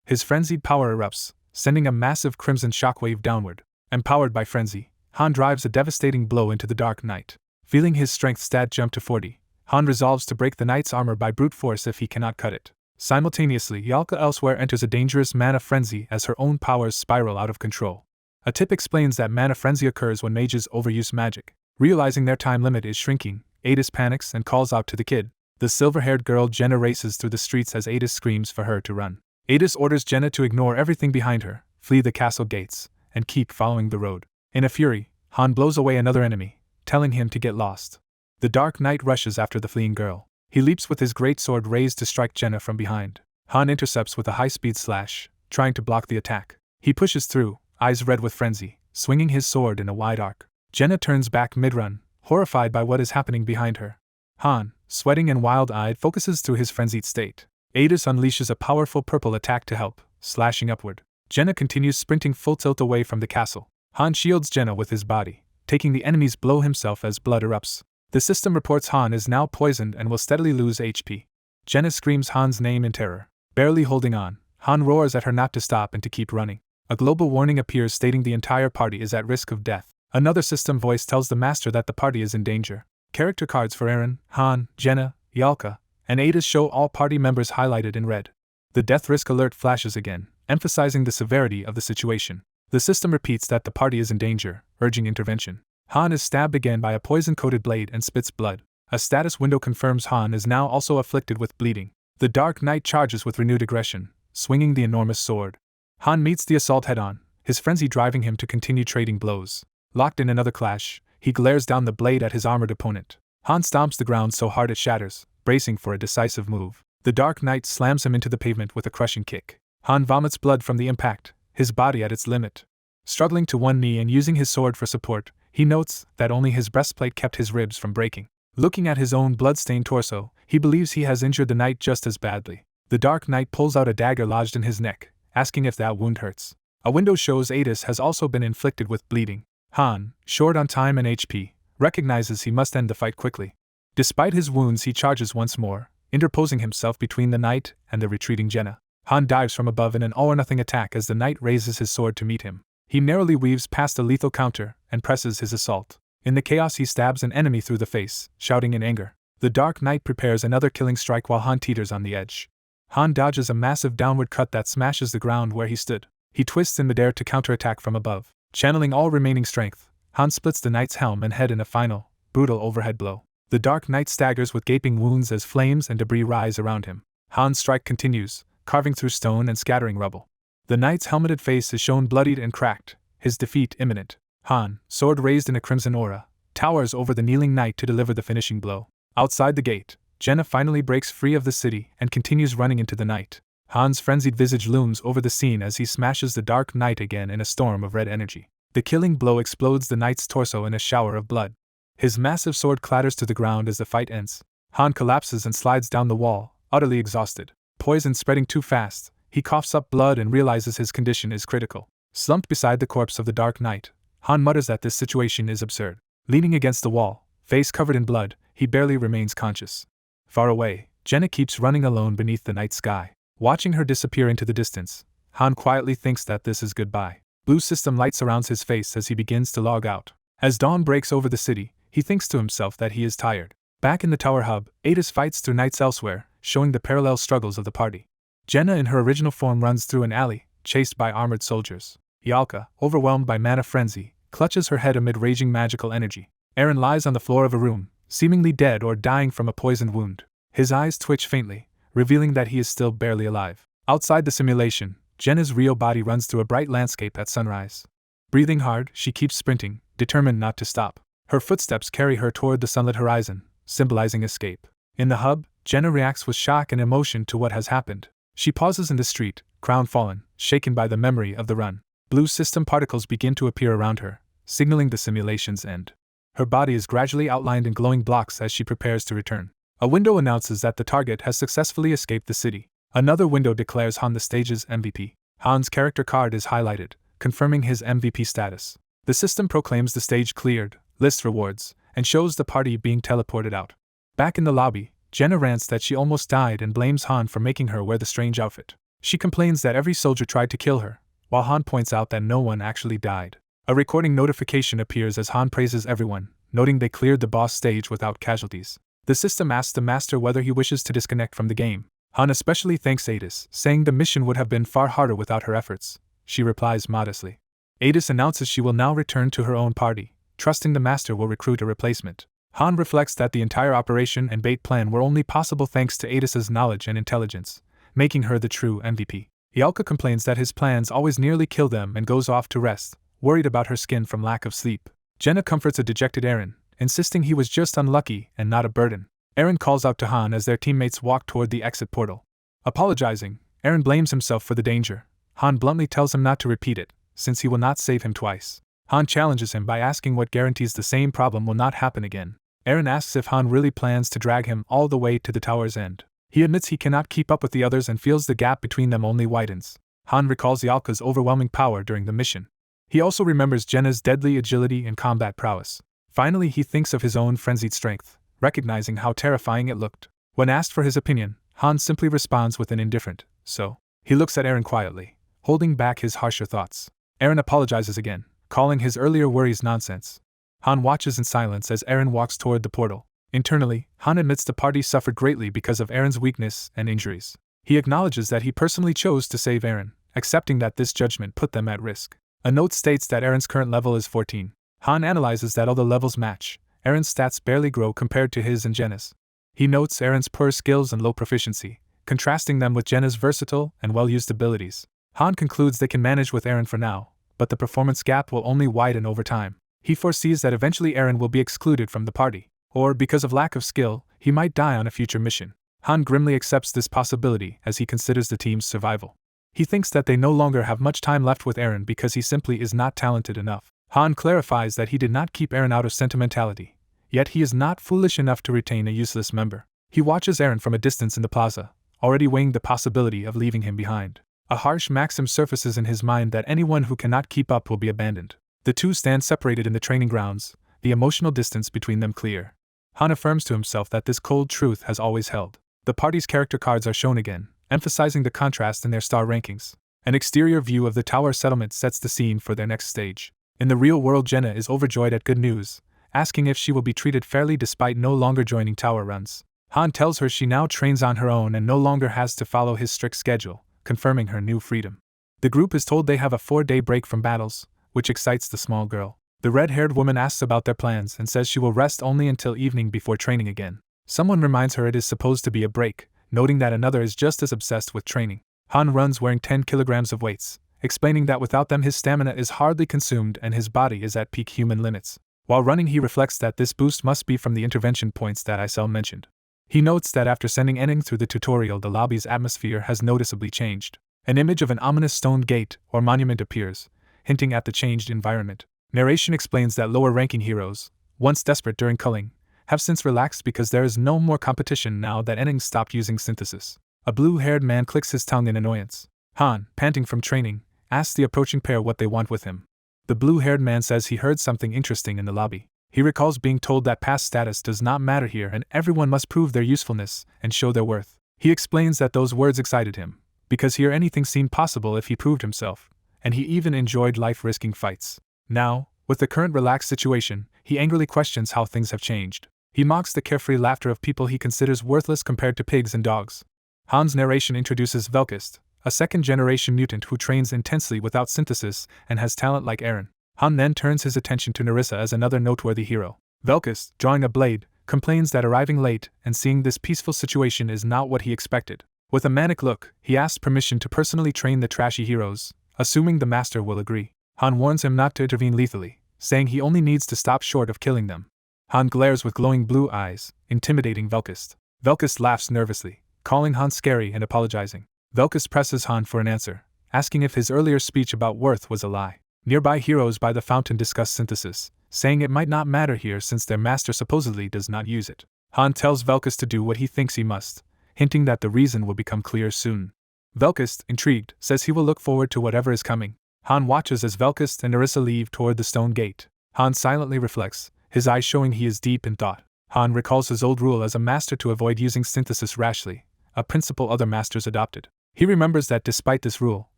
His frenzied power erupts, sending a massive crimson shockwave downward. Empowered by frenzy, Han drives a devastating blow into the Dark Knight. Feeling his strength stat jump to 40, Han resolves to break the knight's armor by brute force if he cannot cut it. Simultaneously, Yalka elsewhere enters a dangerous mana frenzy as her own powers spiral out of control. A tip explains that mana frenzy occurs when mages overuse magic. Realizing their time limit is shrinking, Adis panics and calls out to the kid. The silver-haired girl Jenna races through the streets as Adis screams for her to run. Adis orders Jenna to ignore everything behind her, flee the castle gates, and keep following the road. In a fury, Han blows away another enemy, telling him to get lost. The Dark Knight rushes after the fleeing girl. He leaps with his great sword raised to strike Jenna from behind. Han intercepts with a high-speed slash, trying to block the attack. He pushes through, eyes red with frenzy, swinging his sword in a wide arc. Jenna turns back mid-run, horrified by what is happening behind her. Han, sweating and wild-eyed, focuses through his frenzied state. Adis unleashes a powerful purple attack to help, slashing upward. Jenna continues sprinting full tilt away from the castle. Han shields Jenna with his body, taking the enemy's blow himself as blood erupts. The system reports Han is now poisoned and will steadily lose HP. Jenna screams Han's name in terror. Barely holding on, Han roars at her not to stop and to keep running. A global warning appears stating the entire party is at risk of death. Another system voice tells the master that the party is in danger. Character cards for Aaron, Han, Jenna, Yalka, and Adis show all party members highlighted in red. The death risk alert flashes again, emphasizing the severity of the situation. The system repeats that the party is in danger, urging intervention. Han is stabbed again by a poison-coated blade and spits blood. A status window confirms Han is now also afflicted with bleeding. The Dark Knight charges with renewed aggression, swinging the enormous sword. Han meets the assault head-on, his frenzy driving him to continue trading blows. Locked in another clash, he glares down the blade at his armored opponent. Han stomps the ground so hard it shatters, bracing for a decisive move. The Dark Knight slams him into the pavement with a crushing kick. Han vomits blood from the impact, his body at its limit. Struggling to one knee and using his sword for support, he notes that only his breastplate kept his ribs from breaking. Looking at his own blood-stained torso, he believes he has injured the knight just as badly. The Dark Knight pulls out a dagger lodged in his neck, asking if that wound hurts. A window shows Adis has also been inflicted with bleeding. Han, short on time and HP, recognizes he must end the fight quickly. Despite his wounds, he charges once more, interposing himself between the knight and the retreating Jenna. Han dives from above in an all-or-nothing attack as the knight raises his sword to meet him. He narrowly weaves past a lethal counter and presses his assault. In the chaos, he stabs an enemy through the face, shouting in anger. The Dark Knight prepares another killing strike while Han teeters on the edge. Han dodges a massive downward cut that smashes the ground where he stood. He twists in midair to counterattack from above. Channeling all remaining strength, Han splits the knight's helm and head in a final, brutal overhead blow. The Dark Knight staggers with gaping wounds as flames and debris rise around him. Han's strike continues, carving through stone and scattering rubble. The knight's helmeted face is shown bloodied and cracked, his defeat imminent. Han, sword raised in a crimson aura, towers over the kneeling knight to deliver the finishing blow. Outside the gate, Jenna finally breaks free of the city and continues running into the night. Han's frenzied visage looms over the scene as he smashes the Dark Knight again in a storm of red energy. The killing blow explodes the knight's torso in a shower of blood. His massive sword clatters to the ground as the fight ends. Han collapses and slides down the wall, utterly exhausted. Poison spreading too fast, he coughs up blood and realizes his condition is critical. Slumped beside the corpse of the Dark Knight, Han mutters that this situation is absurd. Leaning against the wall, face covered in blood, he barely remains conscious. Far away, Jenna keeps running alone beneath the night sky. Watching her disappear into the distance, Han quietly thinks that this is goodbye. Blue system light surrounds his face as he begins to log out. As dawn breaks over the city, he thinks to himself that he is tired. Back in the tower hub, Adis fights through knights elsewhere, showing the parallel struggles of the party. Jenna in her original form runs through an alley, chased by armored soldiers. Yalka, overwhelmed by mana frenzy, clutches her head amid raging magical energy. Aaron lies on the floor of a room, seemingly dead or dying from a poisoned wound. His eyes twitch faintly, revealing that he is still barely alive. Outside the simulation, Jenna's real body runs through a bright landscape at sunrise. Breathing hard, she keeps sprinting, determined not to stop. Her footsteps carry her toward the sunlit horizon, symbolizing escape. In the hub, Jenna reacts with shock and emotion to what has happened. She pauses in the street, crown fallen, shaken by the memory of the run. Blue system particles begin to appear around her, signaling the simulation's end. Her body is gradually outlined in glowing blocks as she prepares to return. A window announces that the target has successfully escaped the city. Another window declares Han the stage's MVP. Han's character card is highlighted, confirming his MVP status. The system proclaims the stage cleared, lists rewards, and shows the party being teleported out. Back in the lobby, Jenna rants that she almost died and blames Han for making her wear the strange outfit. She complains that every soldier tried to kill her, while Han points out that no one actually died. A recording notification appears as Han praises everyone, noting they cleared the boss stage without casualties. The system asks the master whether he wishes to disconnect from the game. Han especially thanks Adis, saying the mission would have been far harder without her efforts. She replies modestly. Adis announces she will now return to her own party, trusting the master will recruit a replacement. Han reflects that the entire operation and bait plan were only possible thanks to Adis's knowledge and intelligence, making her the true MVP. Yalka complains that his plans always nearly kill them and goes off to rest, worried about her skin from lack of sleep. Jenna comforts a dejected Eren, insisting he was just unlucky and not a burden. Eren calls out to Han as their teammates walk toward the exit portal. Apologizing, Eren blames himself for the danger. Han bluntly tells him not to repeat it, since he will not save him twice. Han challenges him by asking what guarantees the same problem will not happen again. Eren asks if Han really plans to drag him all the way to the tower's end. He admits he cannot keep up with the others and feels the gap between them only widens. Han recalls Yalka's overwhelming power during the mission. He also remembers Jenna's deadly agility and combat prowess. Finally, he thinks of his own frenzied strength, recognizing how terrifying it looked. When asked for his opinion, Han simply responds with an indifferent, "So." He looks at Eren quietly, holding back his harsher thoughts. Eren apologizes again, calling his earlier worries nonsense. Han watches in silence as Eren walks toward the portal. Internally, Han admits the party suffered greatly because of Eren's weakness and injuries. He acknowledges that he personally chose to save Eren, accepting that this judgment put them at risk. A note states that Eren's current level is 14. Han analyzes that although levels match, Eren's stats barely grow compared to his and Jenna's. He notes Eren's poor skills and low proficiency, contrasting them with Jenna's versatile and well-used abilities. Han concludes they can manage with Eren for now, but the performance gap will only widen over time. He foresees that eventually Eren will be excluded from the party, or, because of lack of skill, he might die on a future mission. Han grimly accepts this possibility as he considers the team's survival. He thinks that they no longer have much time left with Eren because he simply is not talented enough. Han clarifies that he did not keep Eren out of sentimentality, yet he is not foolish enough to retain a useless member. He watches Eren from a distance in the plaza, already weighing the possibility of leaving him behind. A harsh maxim surfaces in his mind that anyone who cannot keep up will be abandoned. The two stand separated in the training grounds, the emotional distance between them clear. Han affirms to himself that this cold truth has always held. The party's character cards are shown again, emphasizing the contrast in their star rankings. An exterior view of the tower settlement sets the scene for their next stage. In the real world, Jenna is overjoyed at good news, asking if she will be treated fairly despite no longer joining tower runs. Han tells her she now trains on her own and no longer has to follow his strict schedule, confirming her new freedom. The group is told they have a 4-day break from battles, which excites the small girl. The red-haired woman asks about their plans and says she will rest only until evening before training again. Someone reminds her it is supposed to be a break, noting that another is just as obsessed with training. Han runs wearing 10 kilograms of weights, explaining that without them his stamina is hardly consumed and his body is at peak human limits. While running, he reflects that this boost must be from the intervention points that Isel mentioned. He notes that after sending Enning through the tutorial, the lobby's atmosphere has noticeably changed. An image of an ominous stone gate or monument appears, hinting at the changed environment. Narration explains that lower-ranking heroes, once desperate during culling, have since relaxed because there is no more competition now that Enning stopped using synthesis. A blue-haired man clicks his tongue in annoyance. Han, panting from training, asks the approaching pair what they want with him. The blue-haired man says he heard something interesting in the lobby. He recalls being told that past status does not matter here and everyone must prove their usefulness and show their worth. He explains that those words excited him, because here anything seemed possible if he proved himself, and he even enjoyed life-risking fights. Now, with the current relaxed situation, he angrily questions how things have changed. He mocks the carefree laughter of people he considers worthless compared to pigs and dogs. Han's narration introduces Velkist, a second-generation mutant who trains intensely without synthesis and has talent like Eren. Han then turns his attention to Narissa as another noteworthy hero. Velkist, drawing a blade, complains that arriving late and seeing this peaceful situation is not what he expected. With a manic look, he asks permission to personally train the trashy heroes, assuming the master will agree. Han warns him not to intervene lethally, saying he only needs to stop short of killing them. Han glares with glowing blue eyes, intimidating Velkist. Velkist laughs nervously, calling Han scary and apologizing. Velkist presses Han for an answer, asking if his earlier speech about worth was a lie. Nearby heroes by the fountain discuss synthesis, saying it might not matter here since their master supposedly does not use it. Han tells Velkist to do what he thinks he must, hinting that the reason will become clear soon. Velkist, intrigued, says he will look forward to whatever is coming. Han watches as Velkist and Narissa leave toward the stone gate. Han silently reflects, his eyes showing he is deep in thought. Han recalls his old rule as a master to avoid using synthesis rashly, a principle other masters adopted. He remembers that despite this rule,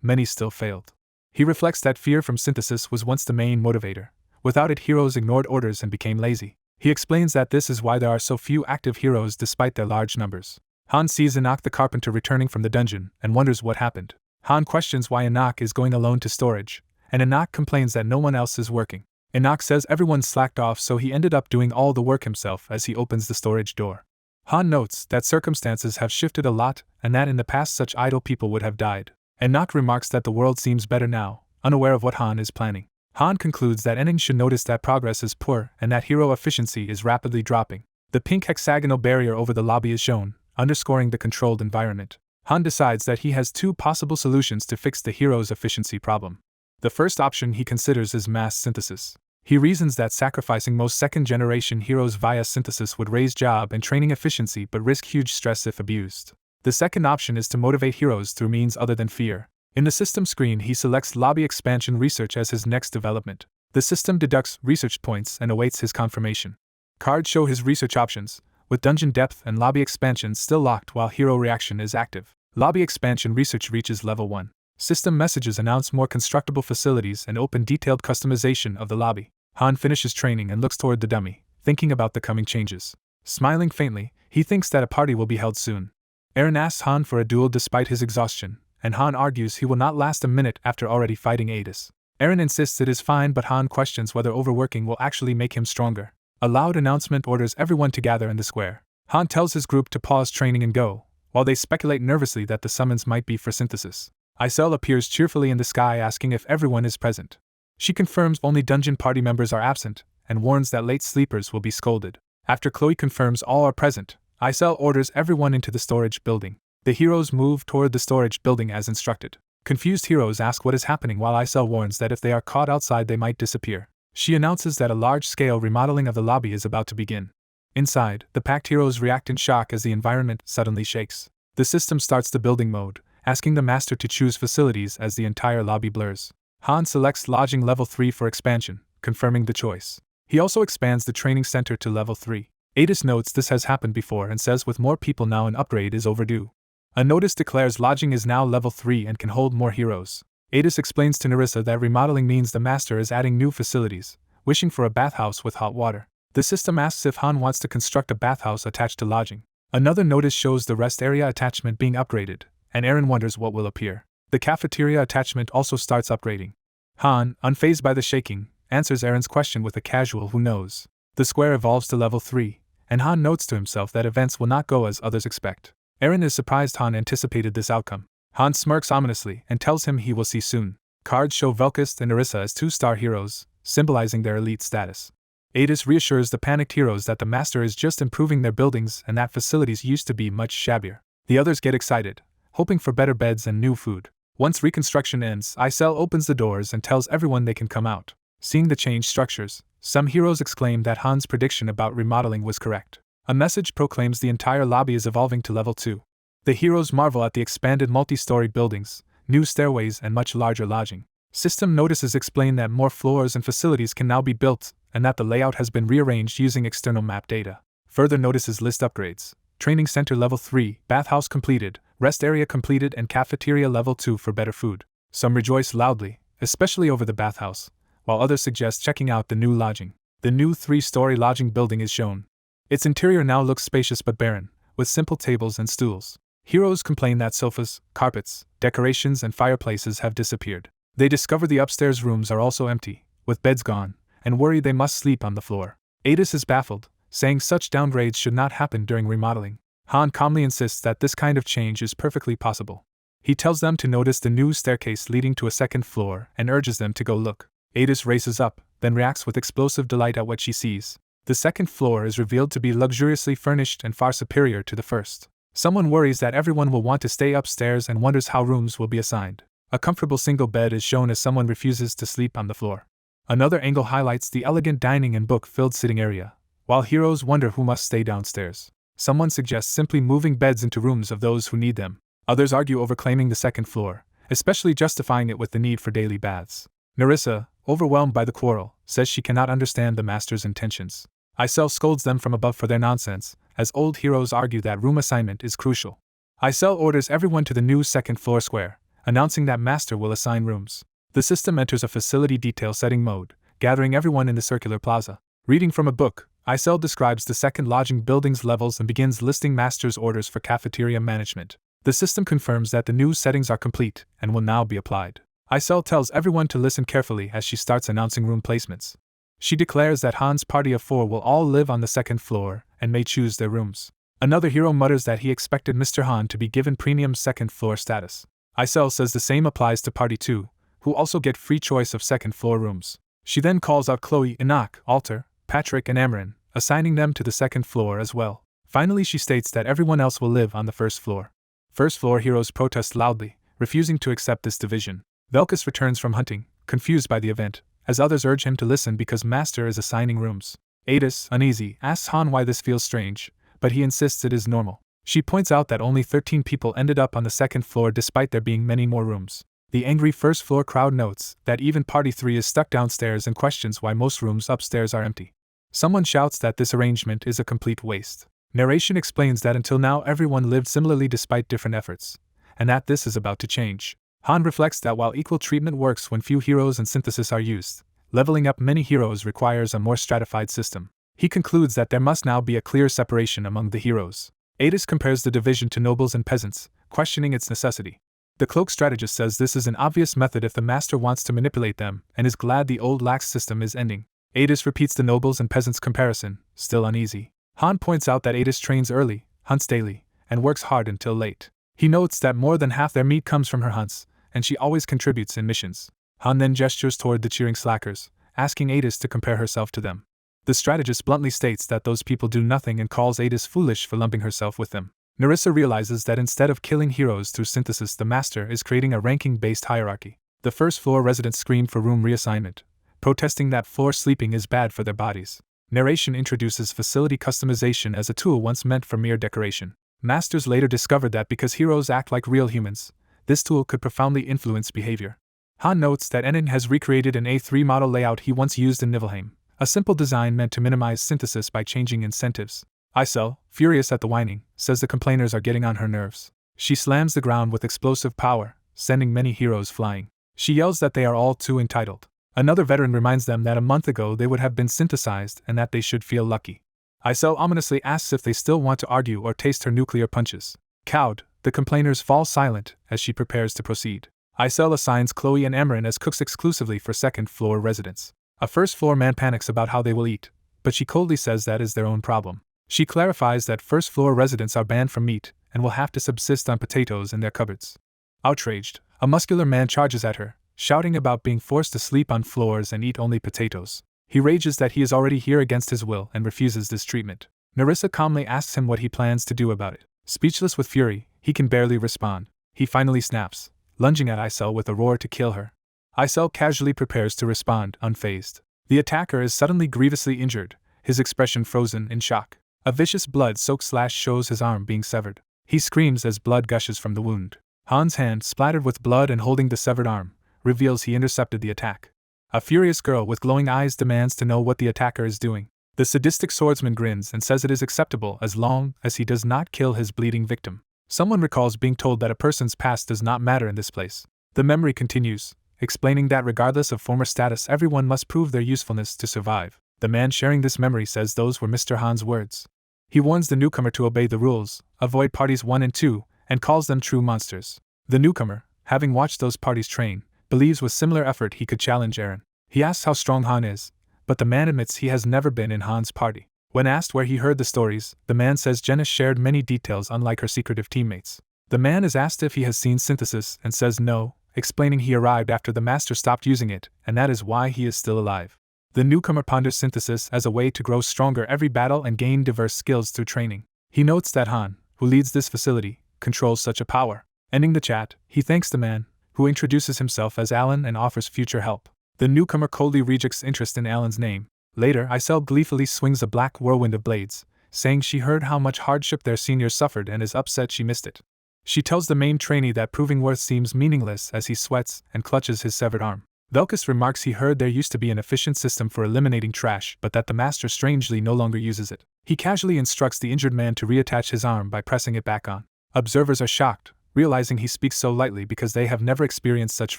many still failed. He reflects that fear from synthesis was once the main motivator. Without it, heroes ignored orders and became lazy. He explains that this is why there are so few active heroes despite their large numbers. Han sees Enoch the carpenter returning from the dungeon and wonders what happened. Han questions why Enoch is going alone to storage, and Enoch complains that no one else is working. Enoch says everyone slacked off, so he ended up doing all the work himself as he opens the storage door. Han notes that circumstances have shifted a lot and that in the past such idle people would have died. Enoch remarks that the world seems better now, unaware of what Han is planning. Han concludes that Enning should notice that progress is poor and that hero efficiency is rapidly dropping. The pink hexagonal barrier over the lobby is shown, underscoring the controlled environment. Han decides that he has two possible solutions to fix the hero's efficiency problem. The first option he considers is mass synthesis. He reasons that sacrificing most second-generation heroes via synthesis would raise job and training efficiency but risk huge stress if abused. The second option is to motivate heroes through means other than fear. In the system screen, he selects lobby expansion research as his next development. The system deducts research points and awaits his confirmation. Cards show his research options, with dungeon depth and lobby expansion still locked while hero reaction is active. Lobby expansion research reaches level 1. System messages announce more constructible facilities and open detailed customization of the lobby. Han finishes training and looks toward the dummy, thinking about the coming changes. Smiling faintly, he thinks that a party will be held soon. Eren asks Han for a duel despite his exhaustion, and Han argues he will not last a minute after already fighting Adis. Eren insists it is fine, but Han questions whether overworking will actually make him stronger. A loud announcement orders everyone to gather in the square. Han tells his group to pause training and go, while they speculate nervously that the summons might be for synthesis. Isel appears cheerfully in the sky asking if everyone is present. She confirms only dungeon party members are absent, and warns that late sleepers will be scolded. After Chloe confirms all are present, Isel orders everyone into the storage building. The heroes move toward the storage building as instructed. Confused heroes ask what is happening while Isel warns that if they are caught outside they might disappear. She announces that a large-scale remodeling of the lobby is about to begin. Inside, the packed heroes react in shock as the environment suddenly shakes. The system starts the building mode, asking the master to choose facilities as the entire lobby blurs. Han selects lodging level 3 for expansion, confirming the choice. He also expands the training center to level 3. Adis notes this has happened before and says with more people now an upgrade is overdue. A notice declares lodging is now level 3 and can hold more heroes. Adis explains to Nerissa that remodeling means the master is adding new facilities, wishing for a bathhouse with hot water. The system asks if Han wants to construct a bathhouse attached to lodging. Another notice shows the rest area attachment being upgraded, and Eren wonders what will appear. The cafeteria attachment also starts upgrading. Han, unfazed by the shaking, answers Eren's question with a casual who knows. The square evolves to level 3, and Han notes to himself that events will not go as others expect. Eren is surprised Han anticipated this outcome. Han smirks ominously and tells him he will see soon. Cards show Velkist and Nerissa as 2-star heroes, symbolizing their elite status. Adis reassures the panicked heroes that the master is just improving their buildings and that facilities used to be much shabbier. The others get excited, hoping for better beds and new food. Once reconstruction ends, Isel opens the doors and tells everyone they can come out. Seeing the changed structures, some heroes exclaim that Han's prediction about remodeling was correct. A message proclaims the entire lobby is evolving to level 2. The heroes marvel at the expanded multi-story buildings, new stairways and much larger lodging. System notices explain that more floors and facilities can now be built, and that the layout has been rearranged using external map data. Further notices list upgrades: Training Center Level 3, Bathhouse completed, Rest Area completed and Cafeteria Level 2 for better food. Some rejoice loudly, especially over the bathhouse, while others suggest checking out the new lodging. The new 3-story lodging building is shown. Its interior now looks spacious but barren, with simple tables and stools. Heroes complain that sofas, carpets, decorations and fireplaces have disappeared. They discover the upstairs rooms are also empty, with beds gone, and worry they must sleep on the floor. Adis is baffled, saying such downgrades should not happen during remodeling. Han calmly insists that this kind of change is perfectly possible. He tells them to notice the new staircase leading to a second floor and urges them to go look. Adis races up, then reacts with explosive delight at what she sees. The second floor is revealed to be luxuriously furnished and far superior to the first. Someone worries that everyone will want to stay upstairs and wonders how rooms will be assigned. A comfortable single bed is shown as someone refuses to sleep on the floor. Another angle highlights the elegant dining and book-filled sitting area, while heroes wonder who must stay downstairs. Someone suggests simply moving beds into rooms of those who need them. Others argue over claiming the second floor, especially justifying it with the need for daily baths. Nerissa, overwhelmed by the quarrel, says she cannot understand the master's intentions. Isel scolds them from above for their nonsense, as old heroes argue that room assignment is crucial. Isel orders everyone to the new second floor square, announcing that Master will assign rooms. The system enters a facility detail setting mode, gathering everyone in the circular plaza. Reading from a book, Isel describes the second lodging building's levels and begins listing Master's orders for cafeteria management. The system confirms that the new settings are complete and will now be applied. Isel tells everyone to listen carefully as she starts announcing room placements. She declares that Han's party of 4 will all live on the second floor and may choose their rooms. Another hero mutters that he expected Mr. Han to be given premium second floor status. Isel says the same applies to Party 2, who also get free choice of second floor rooms. She then calls out Chloe, Enoch, Alter, Patrick and Amarin, assigning them to the second floor as well. Finally she states that everyone else will live on the first floor. First floor heroes protest loudly, refusing to accept this division. Velkus returns from hunting, confused by the event, as others urge him to listen because Master is assigning rooms. Adis, uneasy, asks Han why this feels strange, but he insists it is normal. She points out that only 13 people ended up on the second floor despite there being many more rooms. The angry first floor crowd notes that even Party 3 is stuck downstairs and questions why most rooms upstairs are empty. Someone shouts that this arrangement is a complete waste. Narration explains that until now everyone lived similarly despite different efforts, and that this is about to change. Han reflects that while equal treatment works when few heroes and synthesis are used, leveling up many heroes requires a more stratified system. He concludes that there must now be a clear separation among the heroes. Adis compares the division to nobles and peasants, questioning its necessity. The cloak strategist says this is an obvious method if the Master wants to manipulate them, and is glad the old lax system is ending. Adis repeats the nobles and peasants comparison, still uneasy. Han points out that Adis trains early, hunts daily, and works hard until late. He notes that more than half their meat comes from her hunts, and she always contributes in missions. Han then gestures toward the cheering slackers, asking Adis to compare herself to them. The strategist bluntly states that those people do nothing and calls Adis foolish for lumping herself with them. Narissa realizes that instead of killing heroes through synthesis, the Master is creating a ranking-based hierarchy. The first floor residents scream for room reassignment, protesting that floor sleeping is bad for their bodies. Narration introduces facility customization as a tool once meant for mere decoration. Masters later discovered that because heroes act like real humans, this tool could profoundly influence behavior. Han notes that Enin has recreated an A3 model layout he once used in Niflheim, a simple design meant to minimize synthesis by changing incentives. Isel, furious at the whining, says the complainers are getting on her nerves. She slams the ground with explosive power, sending many heroes flying. She yells that they are all too entitled. Another veteran reminds them that a month ago they would have been synthesized and that they should feel lucky. Isel ominously asks if they still want to argue or taste her nuclear punches. Cowed, the complainers fall silent as she prepares to proceed. Isel assigns Chloe and Amarin as cooks exclusively for second-floor residents. A first-floor man panics about how they will eat, but she coldly says that is their own problem. She clarifies that first-floor residents are banned from meat and will have to subsist on potatoes in their cupboards. Outraged, a muscular man charges at her, shouting about being forced to sleep on floors and eat only potatoes. He rages that he is already here against his will and refuses this treatment. Narissa calmly asks him what he plans to do about it. Speechless with fury, he can barely respond. He finally snaps, lunging at Isel with a roar to kill her. Isel casually prepares to respond, unfazed. The attacker is suddenly grievously injured, his expression frozen in shock. A vicious blood-soaked slash shows his arm being severed. He screams as blood gushes from the wound. Han's hand, splattered with blood and holding the severed arm, reveals he intercepted the attack. A furious girl with glowing eyes demands to know what the attacker is doing. The sadistic swordsman grins and says it is acceptable as long as he does not kill his bleeding victim. Someone recalls being told that a person's past does not matter in this place. The memory continues, explaining that regardless of former status, everyone must prove their usefulness to survive. The man sharing this memory says those were Mr. Han's words. He warns the newcomer to obey the rules, avoid parties 1 and 2, and calls them true monsters. The newcomer, having watched those parties train, believes with similar effort he could challenge Eren. He asks how strong Han is, but the man admits he has never been in Han's party. When asked where he heard the stories, the man says Jenna shared many details unlike her secretive teammates. The man is asked if he has seen synthesis and says no, explaining he arrived after the master stopped using it, and that is why he is still alive. The newcomer ponders synthesis as a way to grow stronger every battle and gain diverse skills through training. He notes that Han, who leads this facility, controls such a power. Ending the chat, he thanks the man, who introduces himself as Alan and offers future help. The newcomer coldly rejects interest in Alan's name. Later, Isel gleefully swings a black whirlwind of blades, saying she heard how much hardship their seniors suffered and is upset she missed it. She tells the main trainee that proving worth seems meaningless as he sweats and clutches his severed arm. Velkus remarks he heard there used to be an efficient system for eliminating trash, but that the master strangely no longer uses it. He casually instructs the injured man to reattach his arm by pressing it back on. Observers are shocked, realizing he speaks so lightly because they have never experienced such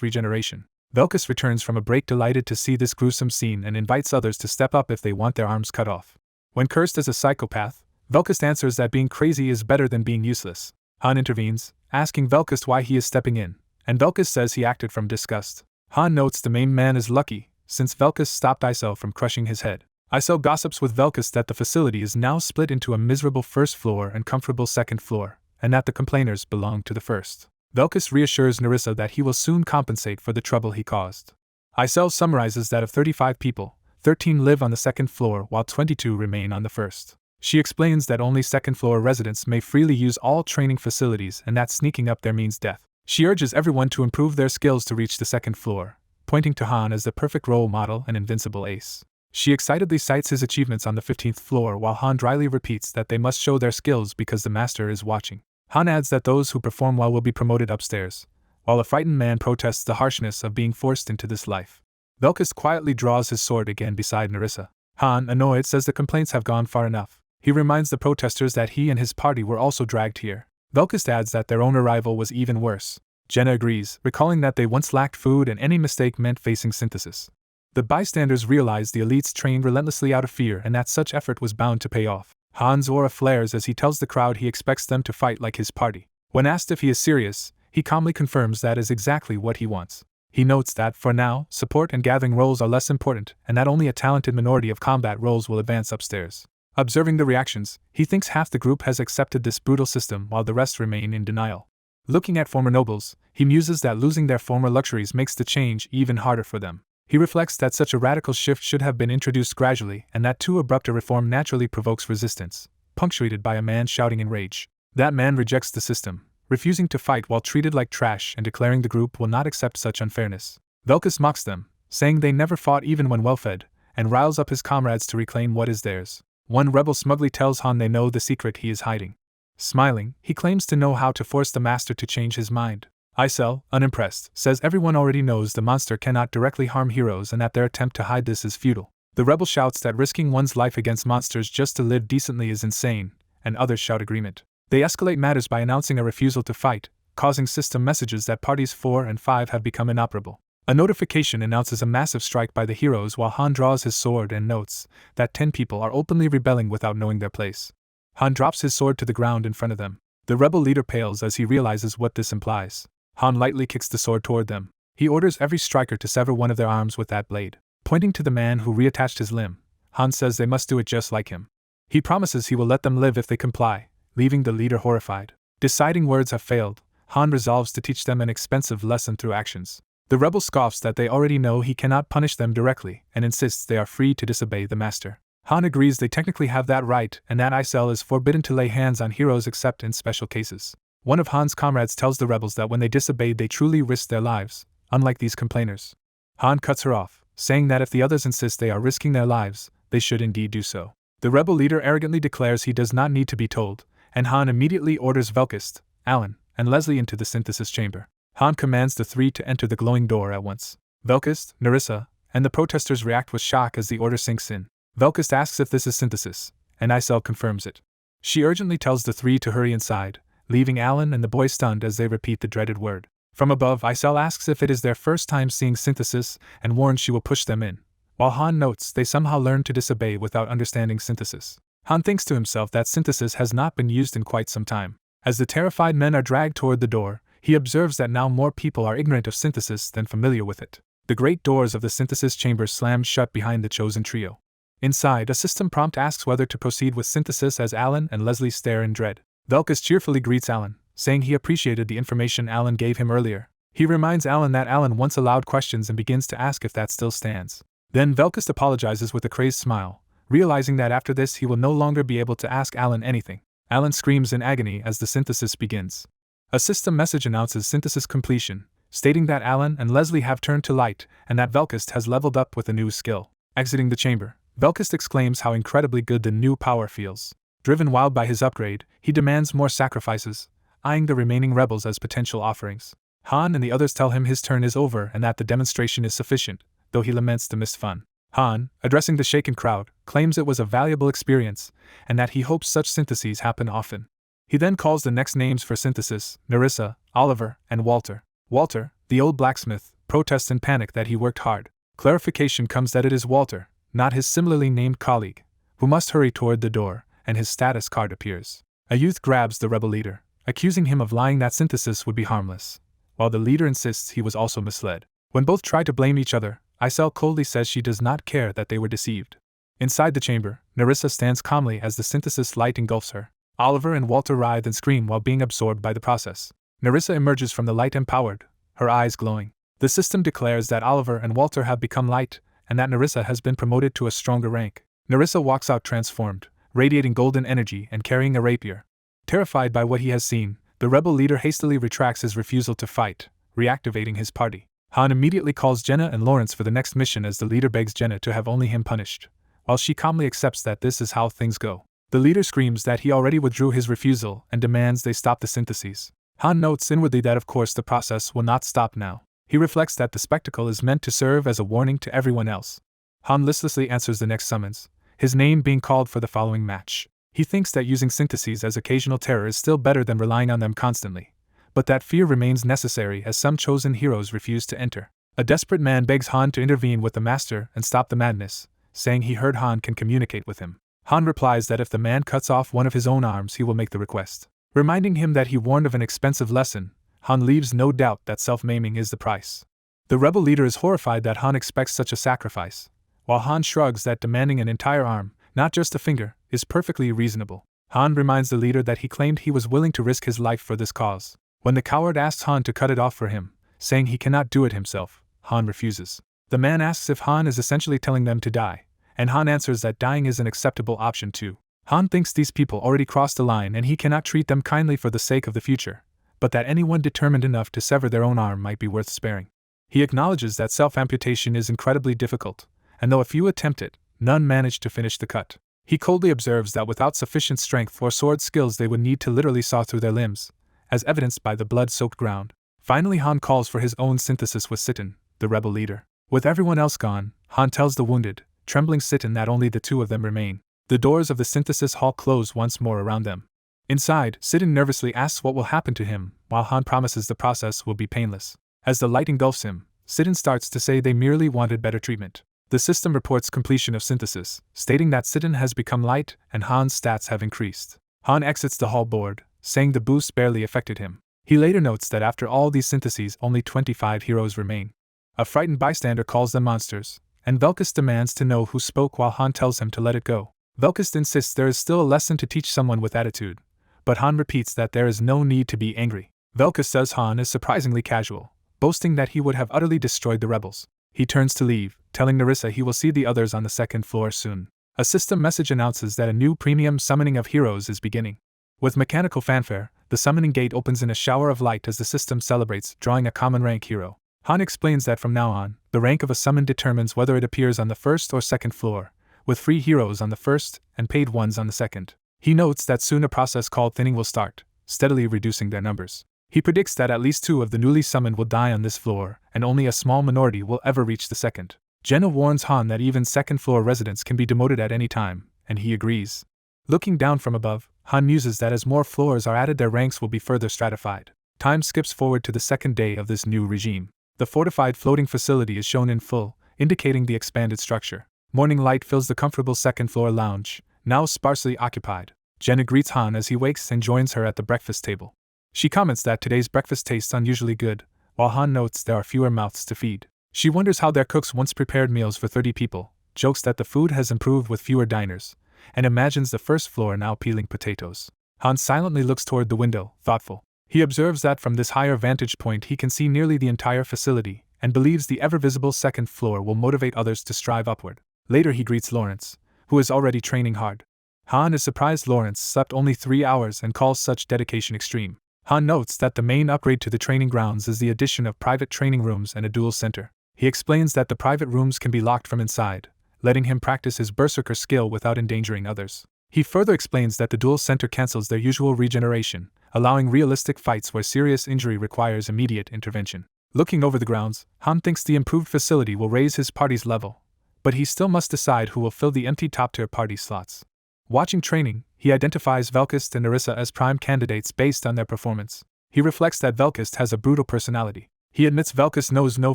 regeneration. Velkus returns from a break delighted to see this gruesome scene and invites others to step up if they want their arms cut off. When cursed as a psychopath, Velkus answers that being crazy is better than being useless. Han intervenes, asking Velkus why he is stepping in, and Velkus says he acted from disgust. Han notes the main man is lucky, since Velkus stopped Isel from crushing his head. Isel gossips with Velkus that the facility is now split into a miserable first floor and comfortable second floor, and that the complainers belong to the first. Velkus reassures Nerissa that he will soon compensate for the trouble he caused. Isel summarizes that of 35 people, 13 live on the second floor while 22 remain on the first. She explains that only second-floor residents may freely use all training facilities and that sneaking up there means death. She urges everyone to improve their skills to reach the second floor, pointing to Han as the perfect role model and invincible ace. She excitedly cites his achievements on the 15th floor while Han dryly repeats that they must show their skills because the master is watching. Han adds that those who perform well will be promoted upstairs, while a frightened man protests the harshness of being forced into this life. Velkus quietly draws his sword again beside Nerissa. Han, annoyed, says the complaints have gone far enough. He reminds the protesters that he and his party were also dragged here. Velkus adds that their own arrival was even worse. Jenna agrees, recalling that they once lacked food and any mistake meant facing synthesis. The bystanders realize the elites trained relentlessly out of fear and that such effort was bound to pay off. Han's aura flares as he tells the crowd he expects them to fight like his party. When asked if he is serious, he calmly confirms that is exactly what he wants. He notes that, for now, support and gathering roles are less important, and that only a talented minority of combat roles will advance upstairs. Observing the reactions, he thinks half the group has accepted this brutal system while the rest remain in denial. Looking at former nobles, he muses that losing their former luxuries makes the change even harder for them. He reflects that such a radical shift should have been introduced gradually and that too abrupt a reform naturally provokes resistance, punctuated by a man shouting in rage. That man rejects the system, refusing to fight while treated like trash and declaring the group will not accept such unfairness. Velkus mocks them, saying they never fought even when well-fed, and riles up his comrades to reclaim what is theirs. One rebel smugly tells Han they know the secret he is hiding. Smiling, he claims to know how to force the master to change his mind. Isel, unimpressed, says everyone already knows the monster cannot directly harm heroes and that their attempt to hide this is futile. The rebel shouts that risking one's life against monsters just to live decently is insane, and others shout agreement. They escalate matters by announcing a refusal to fight, causing system messages that parties 4 and 5 have become inoperable. A notification announces a massive strike by the heroes while Han draws his sword and notes that 10 people are openly rebelling without knowing their place. Han drops his sword to the ground in front of them. The rebel leader pales as he realizes what this implies. Han lightly kicks the sword toward them. He orders every striker to sever one of their arms with that blade. Pointing to the man who reattached his limb, Han says they must do it just like him. He promises he will let them live if they comply, leaving the leader horrified. Deciding words have failed, Han resolves to teach them an expensive lesson through actions. The rebel scoffs that they already know he cannot punish them directly and insists they are free to disobey the master. Han agrees they technically have that right and that Isel is forbidden to lay hands on heroes except in special cases. One of Han's comrades tells the rebels that when they disobeyed they truly risked their lives, unlike these complainers. Han cuts her off, saying that if the others insist they are risking their lives, they should indeed do so. The rebel leader arrogantly declares he does not need to be told, and Han immediately orders Velkus, Alan, and Leslie into the synthesis chamber. Han commands the 3 to enter the glowing door at once. Velkus, Nerissa, and the protesters react with shock as the order sinks in. Velkus asks if this is synthesis, and Isel confirms it. She urgently tells the 3 to hurry inside, leaving Alan and the boy stunned as they repeat the dreaded word. From above, Isel asks if it is their first time seeing synthesis and warns she will push them in, while Han notes they somehow learned to disobey without understanding synthesis. Han thinks to himself that synthesis has not been used in quite some time. As the terrified men are dragged toward the door, he observes that now more people are ignorant of synthesis than familiar with it. The great doors of the synthesis chamber slam shut behind the chosen trio. Inside, a system prompt asks whether to proceed with synthesis as Alan and Leslie stare in dread. Velkus cheerfully greets Alan, saying he appreciated the information Alan gave him earlier. He reminds Alan that Alan once allowed questions and begins to ask if that still stands. Then Velkus apologizes with a crazed smile, realizing that after this he will no longer be able to ask Alan anything. Alan screams in agony as the synthesis begins. A system message announces synthesis completion, stating that Alan and Leslie have turned to light and that Velkus has leveled up with a new skill. Exiting the chamber, Velkus exclaims how incredibly good the new power feels. Driven wild by his upgrade, he demands more sacrifices, eyeing the remaining rebels as potential offerings. Han and the others tell him his turn is over and that the demonstration is sufficient, though he laments the missed fun. Han, addressing the shaken crowd, claims it was a valuable experience, and that he hopes such syntheses happen often. He then calls the next names for synthesis: Nerissa, Oliver, and Walter. Walter, the old blacksmith, protests in panic that he worked hard. Clarification comes that it is Walter, not his similarly named colleague, who must hurry toward the door, and his status card appears. A youth grabs the rebel leader, accusing him of lying that synthesis would be harmless, while the leader insists he was also misled. When both try to blame each other, Isel coldly says she does not care that they were deceived. Inside the chamber, Nerissa stands calmly as the synthesis light engulfs her. Oliver and Walter writhe and scream while being absorbed by the process. Nerissa emerges from the light empowered, her eyes glowing. The system declares that Oliver and Walter have become light, and that Nerissa has been promoted to a stronger rank. Nerissa walks out transformed, radiating golden energy and carrying a rapier. Terrified by what he has seen, the rebel leader hastily retracts his refusal to fight, reactivating his party. Han immediately calls Jenna and Lawrence for the next mission as the leader begs Jenna to have only him punished, while she calmly accepts that this is how things go. The leader screams that he already withdrew his refusal and demands they stop the syntheses. Han notes inwardly that of course the process will not stop now. He reflects that the spectacle is meant to serve as a warning to everyone else. Han listlessly answers the next summons, his name being called for the following match. He thinks that using syntheses as occasional terror is still better than relying on them constantly, but that fear remains necessary as some chosen heroes refuse to enter. A desperate man begs Han to intervene with the master and stop the madness, saying he heard Han can communicate with him. Han replies that if the man cuts off one of his own arms he will make the request. Reminding him that he warned of an expensive lesson, Han leaves no doubt that self-maiming is the price. The rebel leader is horrified that Han expects such a sacrifice, while Han shrugs that demanding an entire arm, not just a finger, is perfectly reasonable. Han reminds the leader that he claimed he was willing to risk his life for this cause. When the coward asks Han to cut it off for him, saying he cannot do it himself, Han refuses. The man asks if Han is essentially telling them to die, and Han answers that dying is an acceptable option too. Han thinks these people already crossed the line and he cannot treat them kindly for the sake of the future, but that anyone determined enough to sever their own arm might be worth sparing. He acknowledges that self-amputation is incredibly difficult, and though a few attempt it, none manage to finish the cut. He coldly observes that without sufficient strength or sword skills they would need to literally saw through their limbs, as evidenced by the blood-soaked ground. Finally Han calls for his own synthesis with Sitten, the rebel leader. With everyone else gone, Han tells the wounded, trembling Sitten that only the two of them remain. The doors of the synthesis hall close once more around them. Inside, Sitten nervously asks what will happen to him, while Han promises the process will be painless. As the light engulfs him, Sitten starts to say they merely wanted better treatment. The system reports completion of synthesis, stating that Sitten has become light and Han's stats have increased. Han exits the hall bored, saying the boost barely affected him. He later notes that after all these syntheses only 25 heroes remain. A frightened bystander calls them monsters, and Velkus demands to know who spoke while Han tells him to let it go. Velkus insists there is still a lesson to teach someone with attitude, but Han repeats that there is no need to be angry. Velkus says Han is surprisingly casual, boasting that he would have utterly destroyed the rebels. He turns to leave, telling Nerissa he will see the others on the second floor soon. A system message announces that a new premium summoning of heroes is beginning. With mechanical fanfare, the summoning gate opens in a shower of light as the system celebrates, drawing a common rank hero. Han explains that from now on, the rank of a summon determines whether it appears on the first or second floor, with free heroes on the first and paid ones on the second. He notes that soon a process called thinning will start, steadily reducing their numbers. He predicts that at least 2 of the newly summoned will die on this floor, and only a small minority will ever reach the second. Jenna warns Han that even second-floor residents can be demoted at any time, and he agrees. Looking down from above, Han muses that as more floors are added their ranks will be further stratified. Time skips forward to the second day of this new regime. The fortified floating facility is shown in full, indicating the expanded structure. Morning light fills the comfortable second-floor lounge, now sparsely occupied. Jenna greets Han as he wakes and joins her at the breakfast table. She comments that today's breakfast tastes unusually good, while Han notes there are fewer mouths to feed. She wonders how their cooks once prepared meals for 30 people, jokes that the food has improved with fewer diners, and imagines the first floor now peeling potatoes. Han silently looks toward the window, thoughtful. He observes that from this higher vantage point he can see nearly the entire facility, and believes the ever-visible second floor will motivate others to strive upward. Later he greets Lawrence, who is already training hard. Han is surprised Lawrence slept only 3 hours and calls such dedication extreme. Han notes that the main upgrade to the training grounds is the addition of private training rooms and a duel center. He explains that the private rooms can be locked from inside, letting him practice his berserker skill without endangering others. He further explains that the duel center cancels their usual regeneration, allowing realistic fights where serious injury requires immediate intervention. Looking over the grounds, Han thinks the improved facility will raise his party's level, but he still must decide who will fill the empty top-tier party slots. Watching training, he identifies Velkist and Narissa as prime candidates based on their performance. He reflects that Velkist has a brutal personality. He admits Velkist knows no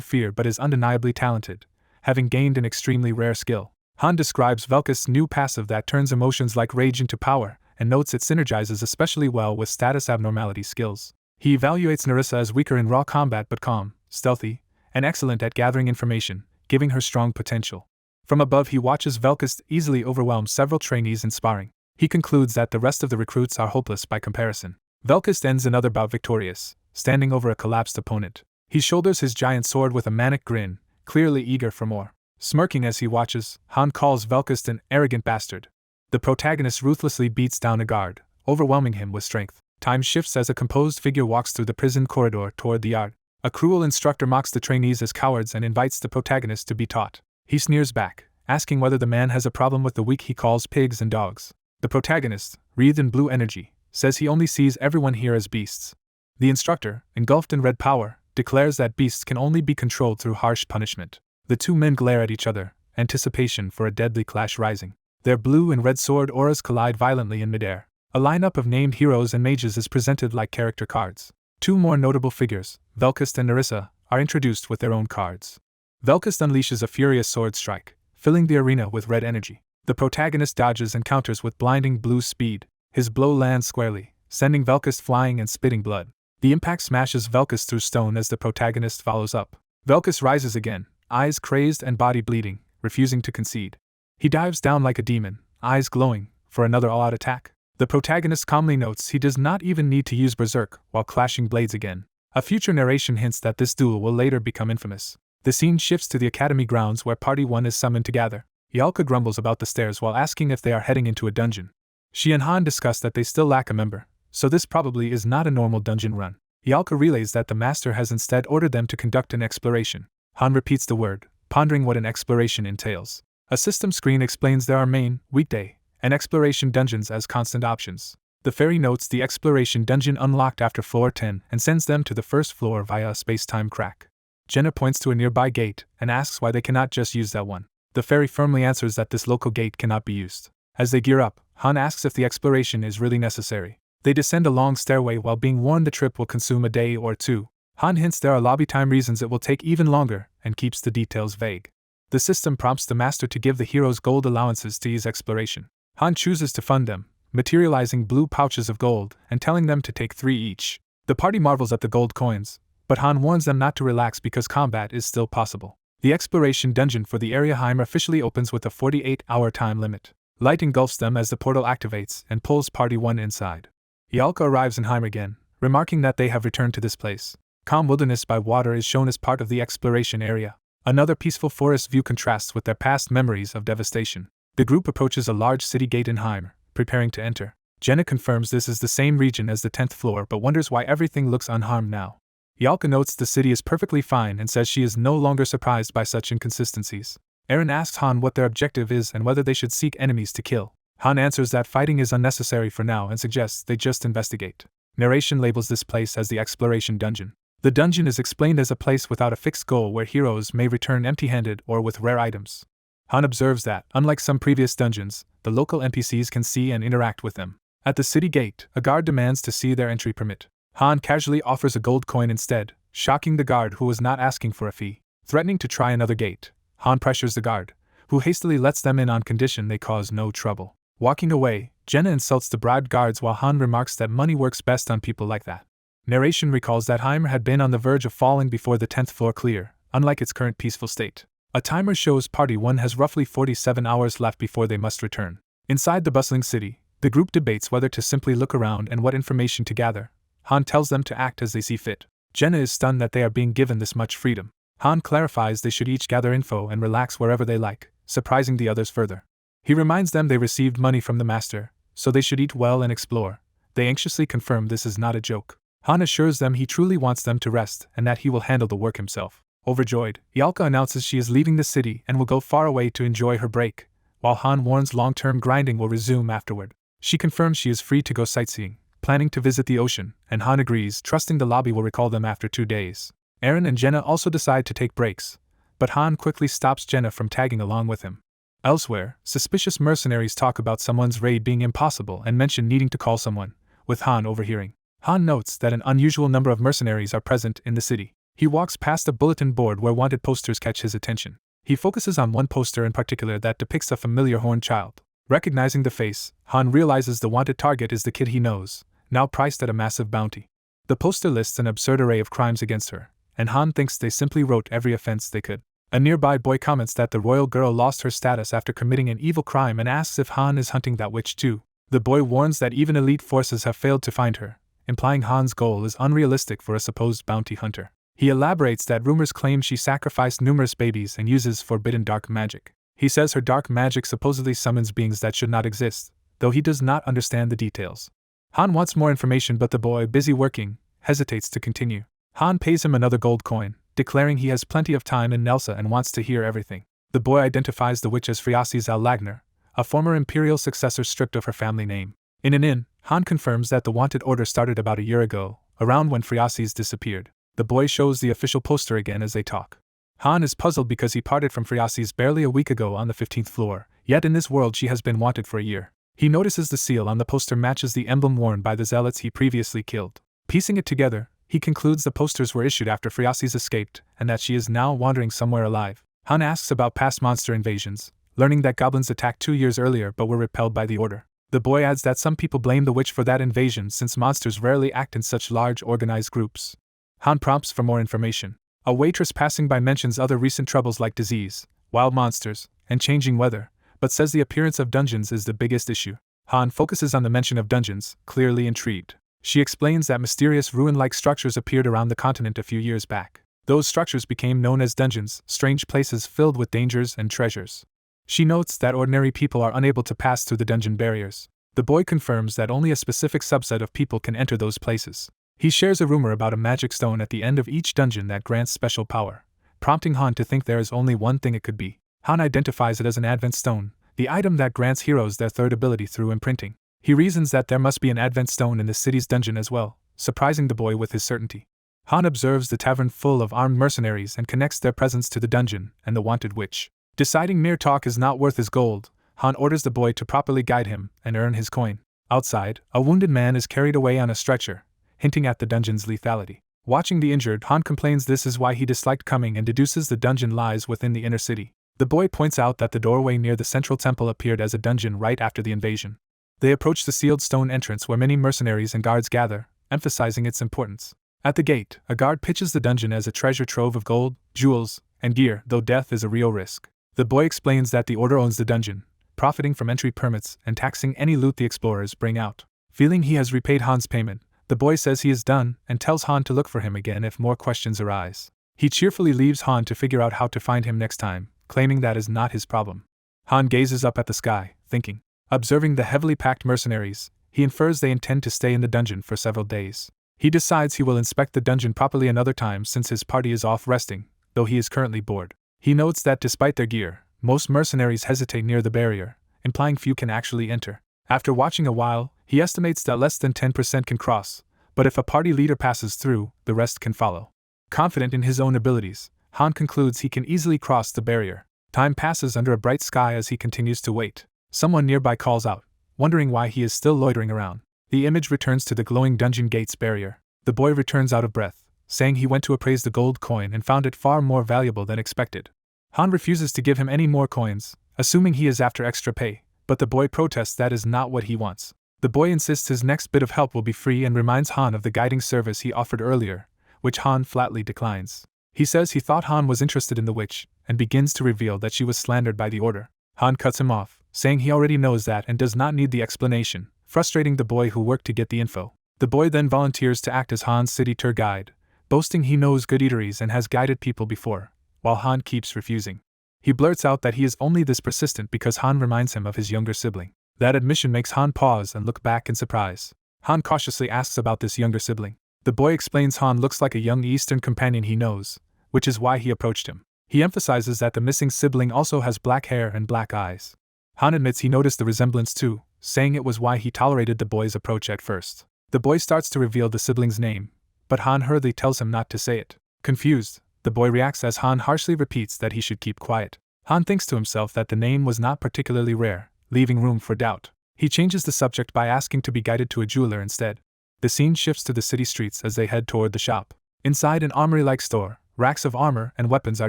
fear but is undeniably talented, having gained an extremely rare skill. Han describes Velkist's new passive that turns emotions like rage into power, and notes it synergizes especially well with status abnormality skills. He evaluates Narissa as weaker in raw combat but calm, stealthy, and excellent at gathering information, giving her strong potential. From above he watches Velkist easily overwhelm several trainees in sparring. He concludes that the rest of the recruits are hopeless by comparison. Velkist ends another bout victorious, standing over a collapsed opponent. He shoulders his giant sword with a manic grin, clearly eager for more. Smirking as he watches, Han calls Velkist an arrogant bastard. The protagonist ruthlessly beats down a guard, overwhelming him with strength. Time shifts as a composed figure walks through the prison corridor toward the yard. A cruel instructor mocks the trainees as cowards and invites the protagonist to be taught. He sneers back, asking whether the man has a problem with the weak he calls pigs and dogs. The protagonist, wreathed in blue energy, says he only sees everyone here as beasts. The instructor, engulfed in red power, declares that beasts can only be controlled through harsh punishment. The two men glare at each other, anticipation for a deadly clash rising. Their blue and red sword auras collide violently in midair. A lineup of named heroes and mages is presented like character cards. Two more notable figures, Velkist and Narissa, are introduced with their own cards. Velkist unleashes a furious sword strike, filling the arena with red energy. The protagonist dodges and counters with blinding blue speed. His blow lands squarely, sending Velkist flying and spitting blood. The impact smashes Velkist through stone as the protagonist follows up. Velkist rises again, eyes crazed and body bleeding, refusing to concede. He dives down like a demon, eyes glowing, for another all-out attack. The protagonist calmly notes he does not even need to use Berserk while clashing blades again. A future narration hints that this duel will later become infamous. The scene shifts to the academy grounds where Party 1 is summoned to gather. Yalka grumbles about the stairs while asking if they are heading into a dungeon. She and Han discuss that they still lack a member, so this probably is not a normal dungeon run. Yalka relays that the master has instead ordered them to conduct an exploration. Han repeats the word, pondering what an exploration entails. A system screen explains there are main, weekday, and exploration dungeons as constant options. The fairy notes the exploration dungeon unlocked after floor 10 and sends them to the first floor via a space-time crack. Jenna points to a nearby gate and asks why they cannot just use that one. The fairy firmly answers that this local gate cannot be used. As they gear up, Han asks if the exploration is really necessary. They descend a long stairway while being warned the trip will consume a day or two. Han hints there are lobby time reasons it will take even longer and keeps the details vague. The system prompts the master to give the heroes gold allowances to ease exploration. Han chooses to fund them, materializing blue pouches of gold and telling them to take 3 each. The party marvels at the gold coins, but Han warns them not to relax because combat is still possible. The exploration dungeon for the area Heim officially opens with a 48-hour time limit. Light engulfs them as the portal activates and pulls Party 1 inside. Yalka arrives in Heim again, remarking that they have returned to this place. Calm wilderness by water is shown as part of the exploration area. Another peaceful forest view contrasts with their past memories of devastation. The group approaches a large city gate in Heim, preparing to enter. Jenna confirms this is the same region as the 10th floor but wonders why everything looks unharmed now. Yalka notes the city is perfectly fine and says she is no longer surprised by such inconsistencies. Eren asks Han what their objective is and whether they should seek enemies to kill. Han answers that fighting is unnecessary for now and suggests they just investigate. Narration labels this place as the exploration dungeon. The dungeon is explained as a place without a fixed goal where heroes may return empty-handed or with rare items. Han observes that, unlike some previous dungeons, the local NPCs can see and interact with them. At the city gate, a guard demands to see their entry permit. Han casually offers a gold coin instead, shocking the guard who was not asking for a fee. Threatening to try another gate, Han pressures the guard, who hastily lets them in on condition they cause no trouble. Walking away, Jenna insults the bribed guards while Han remarks that money works best on people like that. Narration recalls that Heimer had been on the verge of falling before the 10th floor clear, unlike its current peaceful state. A timer shows Party 1 has roughly 47 hours left before they must return. Inside the bustling city, the group debates whether to simply look around and what information to gather. Han tells them to act as they see fit. Jenna is stunned that they are being given this much freedom. Han clarifies they should each gather info and relax wherever they like, surprising the others further. He reminds them they received money from the master, so they should eat well and explore. They anxiously confirm this is not a joke. Han assures them he truly wants them to rest and that he will handle the work himself. Overjoyed, Yalka announces she is leaving the city and will go far away to enjoy her break, while Han warns long-term grinding will resume afterward. She confirms she is free to go sightseeing, planning to visit the ocean, and Han agrees, trusting the lobby will recall them after 2 days. Eren and Jenna also decide to take breaks, but Han quickly stops Jenna from tagging along with him. Elsewhere, suspicious mercenaries talk about someone's raid being impossible and mention needing to call someone, with Han overhearing. Han notes that an unusual number of mercenaries are present in the city. He walks past a bulletin board where wanted posters catch his attention. He focuses on one poster in particular that depicts a familiar horned child. Recognizing the face, Han realizes the wanted target is the kid he knows, now priced at a massive bounty. The poster lists an absurd array of crimes against her, and Han thinks they simply wrote every offense they could. A nearby boy comments that the royal girl lost her status after committing an evil crime and asks if Han is hunting that witch too. The boy warns that even elite forces have failed to find her, implying Han's goal is unrealistic for a supposed bounty hunter. He elaborates that rumors claim she sacrificed numerous babies and uses forbidden dark magic. He says her dark magic supposedly summons beings that should not exist, though he does not understand the details. Han wants more information, but the boy, busy working, hesitates to continue. Han pays him another gold coin, declaring he has plenty of time in Nelsa and wants to hear everything. The boy identifies the witch as Phreasis Al-Lagner, a former imperial successor stripped of her family name. In an inn, Han confirms that the wanted order started about a year ago, around when Phreasis disappeared. The boy shows the official poster again as they talk. Han is puzzled because he parted from Phreasis barely a week ago on the 15th floor, yet in this world she has been wanted for a year. He notices the seal on the poster matches the emblem worn by the zealots he previously killed. Piecing it together, he concludes the posters were issued after Phreasis escaped and that she is now wandering somewhere alive. Han asks about past monster invasions, learning that goblins attacked 2 years earlier but were repelled by the order. The boy adds that some people blame the witch for that invasion since monsters rarely act in such large organized groups. Han prompts for more information. A waitress passing by mentions other recent troubles like disease, wild monsters, and changing weather, but says the appearance of dungeons is the biggest issue. Han focuses on the mention of dungeons, clearly intrigued. She explains that mysterious ruin-like structures appeared around the continent a few years back. Those structures became known as dungeons, strange places filled with dangers and treasures. She notes that ordinary people are unable to pass through the dungeon barriers. The boy confirms that only a specific subset of people can enter those places. He shares a rumor about a magic stone at the end of each dungeon that grants special power, prompting Han to think there is only one thing it could be. Han identifies it as an Advent Stone, the item that grants heroes their third ability through imprinting. He reasons that there must be an Advent Stone in the city's dungeon as well, surprising the boy with his certainty. Han observes the tavern full of armed mercenaries and connects their presence to the dungeon and the wanted witch. Deciding mere talk is not worth his gold, Han orders the boy to properly guide him and earn his coin. Outside, a wounded man is carried away on a stretcher, hinting at the dungeon's lethality. Watching the injured, Han complains this is why he disliked coming and deduces the dungeon lies within the inner city. The boy points out that the doorway near the central temple appeared as a dungeon right after the invasion. They approach the sealed stone entrance where many mercenaries and guards gather, emphasizing its importance. At the gate, a guard pitches the dungeon as a treasure trove of gold, jewels, and gear, though death is a real risk. The boy explains that the order owns the dungeon, profiting from entry permits and taxing any loot the explorers bring out. Feeling he has repaid Han's payment, the boy says he is done and tells Han to look for him again if more questions arise. He cheerfully leaves Han to figure out how to find him next time, claiming that is not his problem. Han gazes up at the sky, thinking. Observing the heavily packed mercenaries, he infers they intend to stay in the dungeon for several days. He decides he will inspect the dungeon properly another time since his party is off resting, though he is currently bored. He notes that despite their gear, most mercenaries hesitate near the barrier, implying few can actually enter. After watching a while, he estimates that less than 10% can cross, but if a party leader passes through, the rest can follow. Confident in his own abilities, Han concludes he can easily cross the barrier. Time passes under a bright sky as he continues to wait. Someone nearby calls out, wondering why he is still loitering around. The image returns to the glowing dungeon gate's barrier. The boy returns out of breath, saying he went to appraise the gold coin and found it far more valuable than expected. Han refuses to give him any more coins, assuming he is after extra pay, but the boy protests that is not what he wants. The boy insists his next bit of help will be free and reminds Han of the guiding service he offered earlier, which Han flatly declines. He says he thought Han was interested in the witch, and begins to reveal that she was slandered by the order. Han cuts him off, saying he already knows that and does not need the explanation, frustrating the boy who worked to get the info. The boy then volunteers to act as Han's city tour guide, boasting he knows good eateries and has guided people before, while Han keeps refusing. He blurts out that he is only this persistent because Han reminds him of his younger sibling. That admission makes Han pause and look back in surprise. Han cautiously asks about this younger sibling. The boy explains Han looks like a young Eastern companion he knows, which is why he approached him. He emphasizes that the missing sibling also has black hair and black eyes. Han admits he noticed the resemblance too, saying it was why he tolerated the boy's approach at first. The boy starts to reveal the sibling's name, but Han hurriedly tells him not to say it. Confused, the boy reacts as Han harshly repeats that he should keep quiet. Han thinks to himself that the name was not particularly rare, leaving room for doubt. He changes the subject by asking to be guided to a jeweler instead. The scene shifts to the city streets as they head toward the shop. Inside an armory-like store, racks of armor and weapons are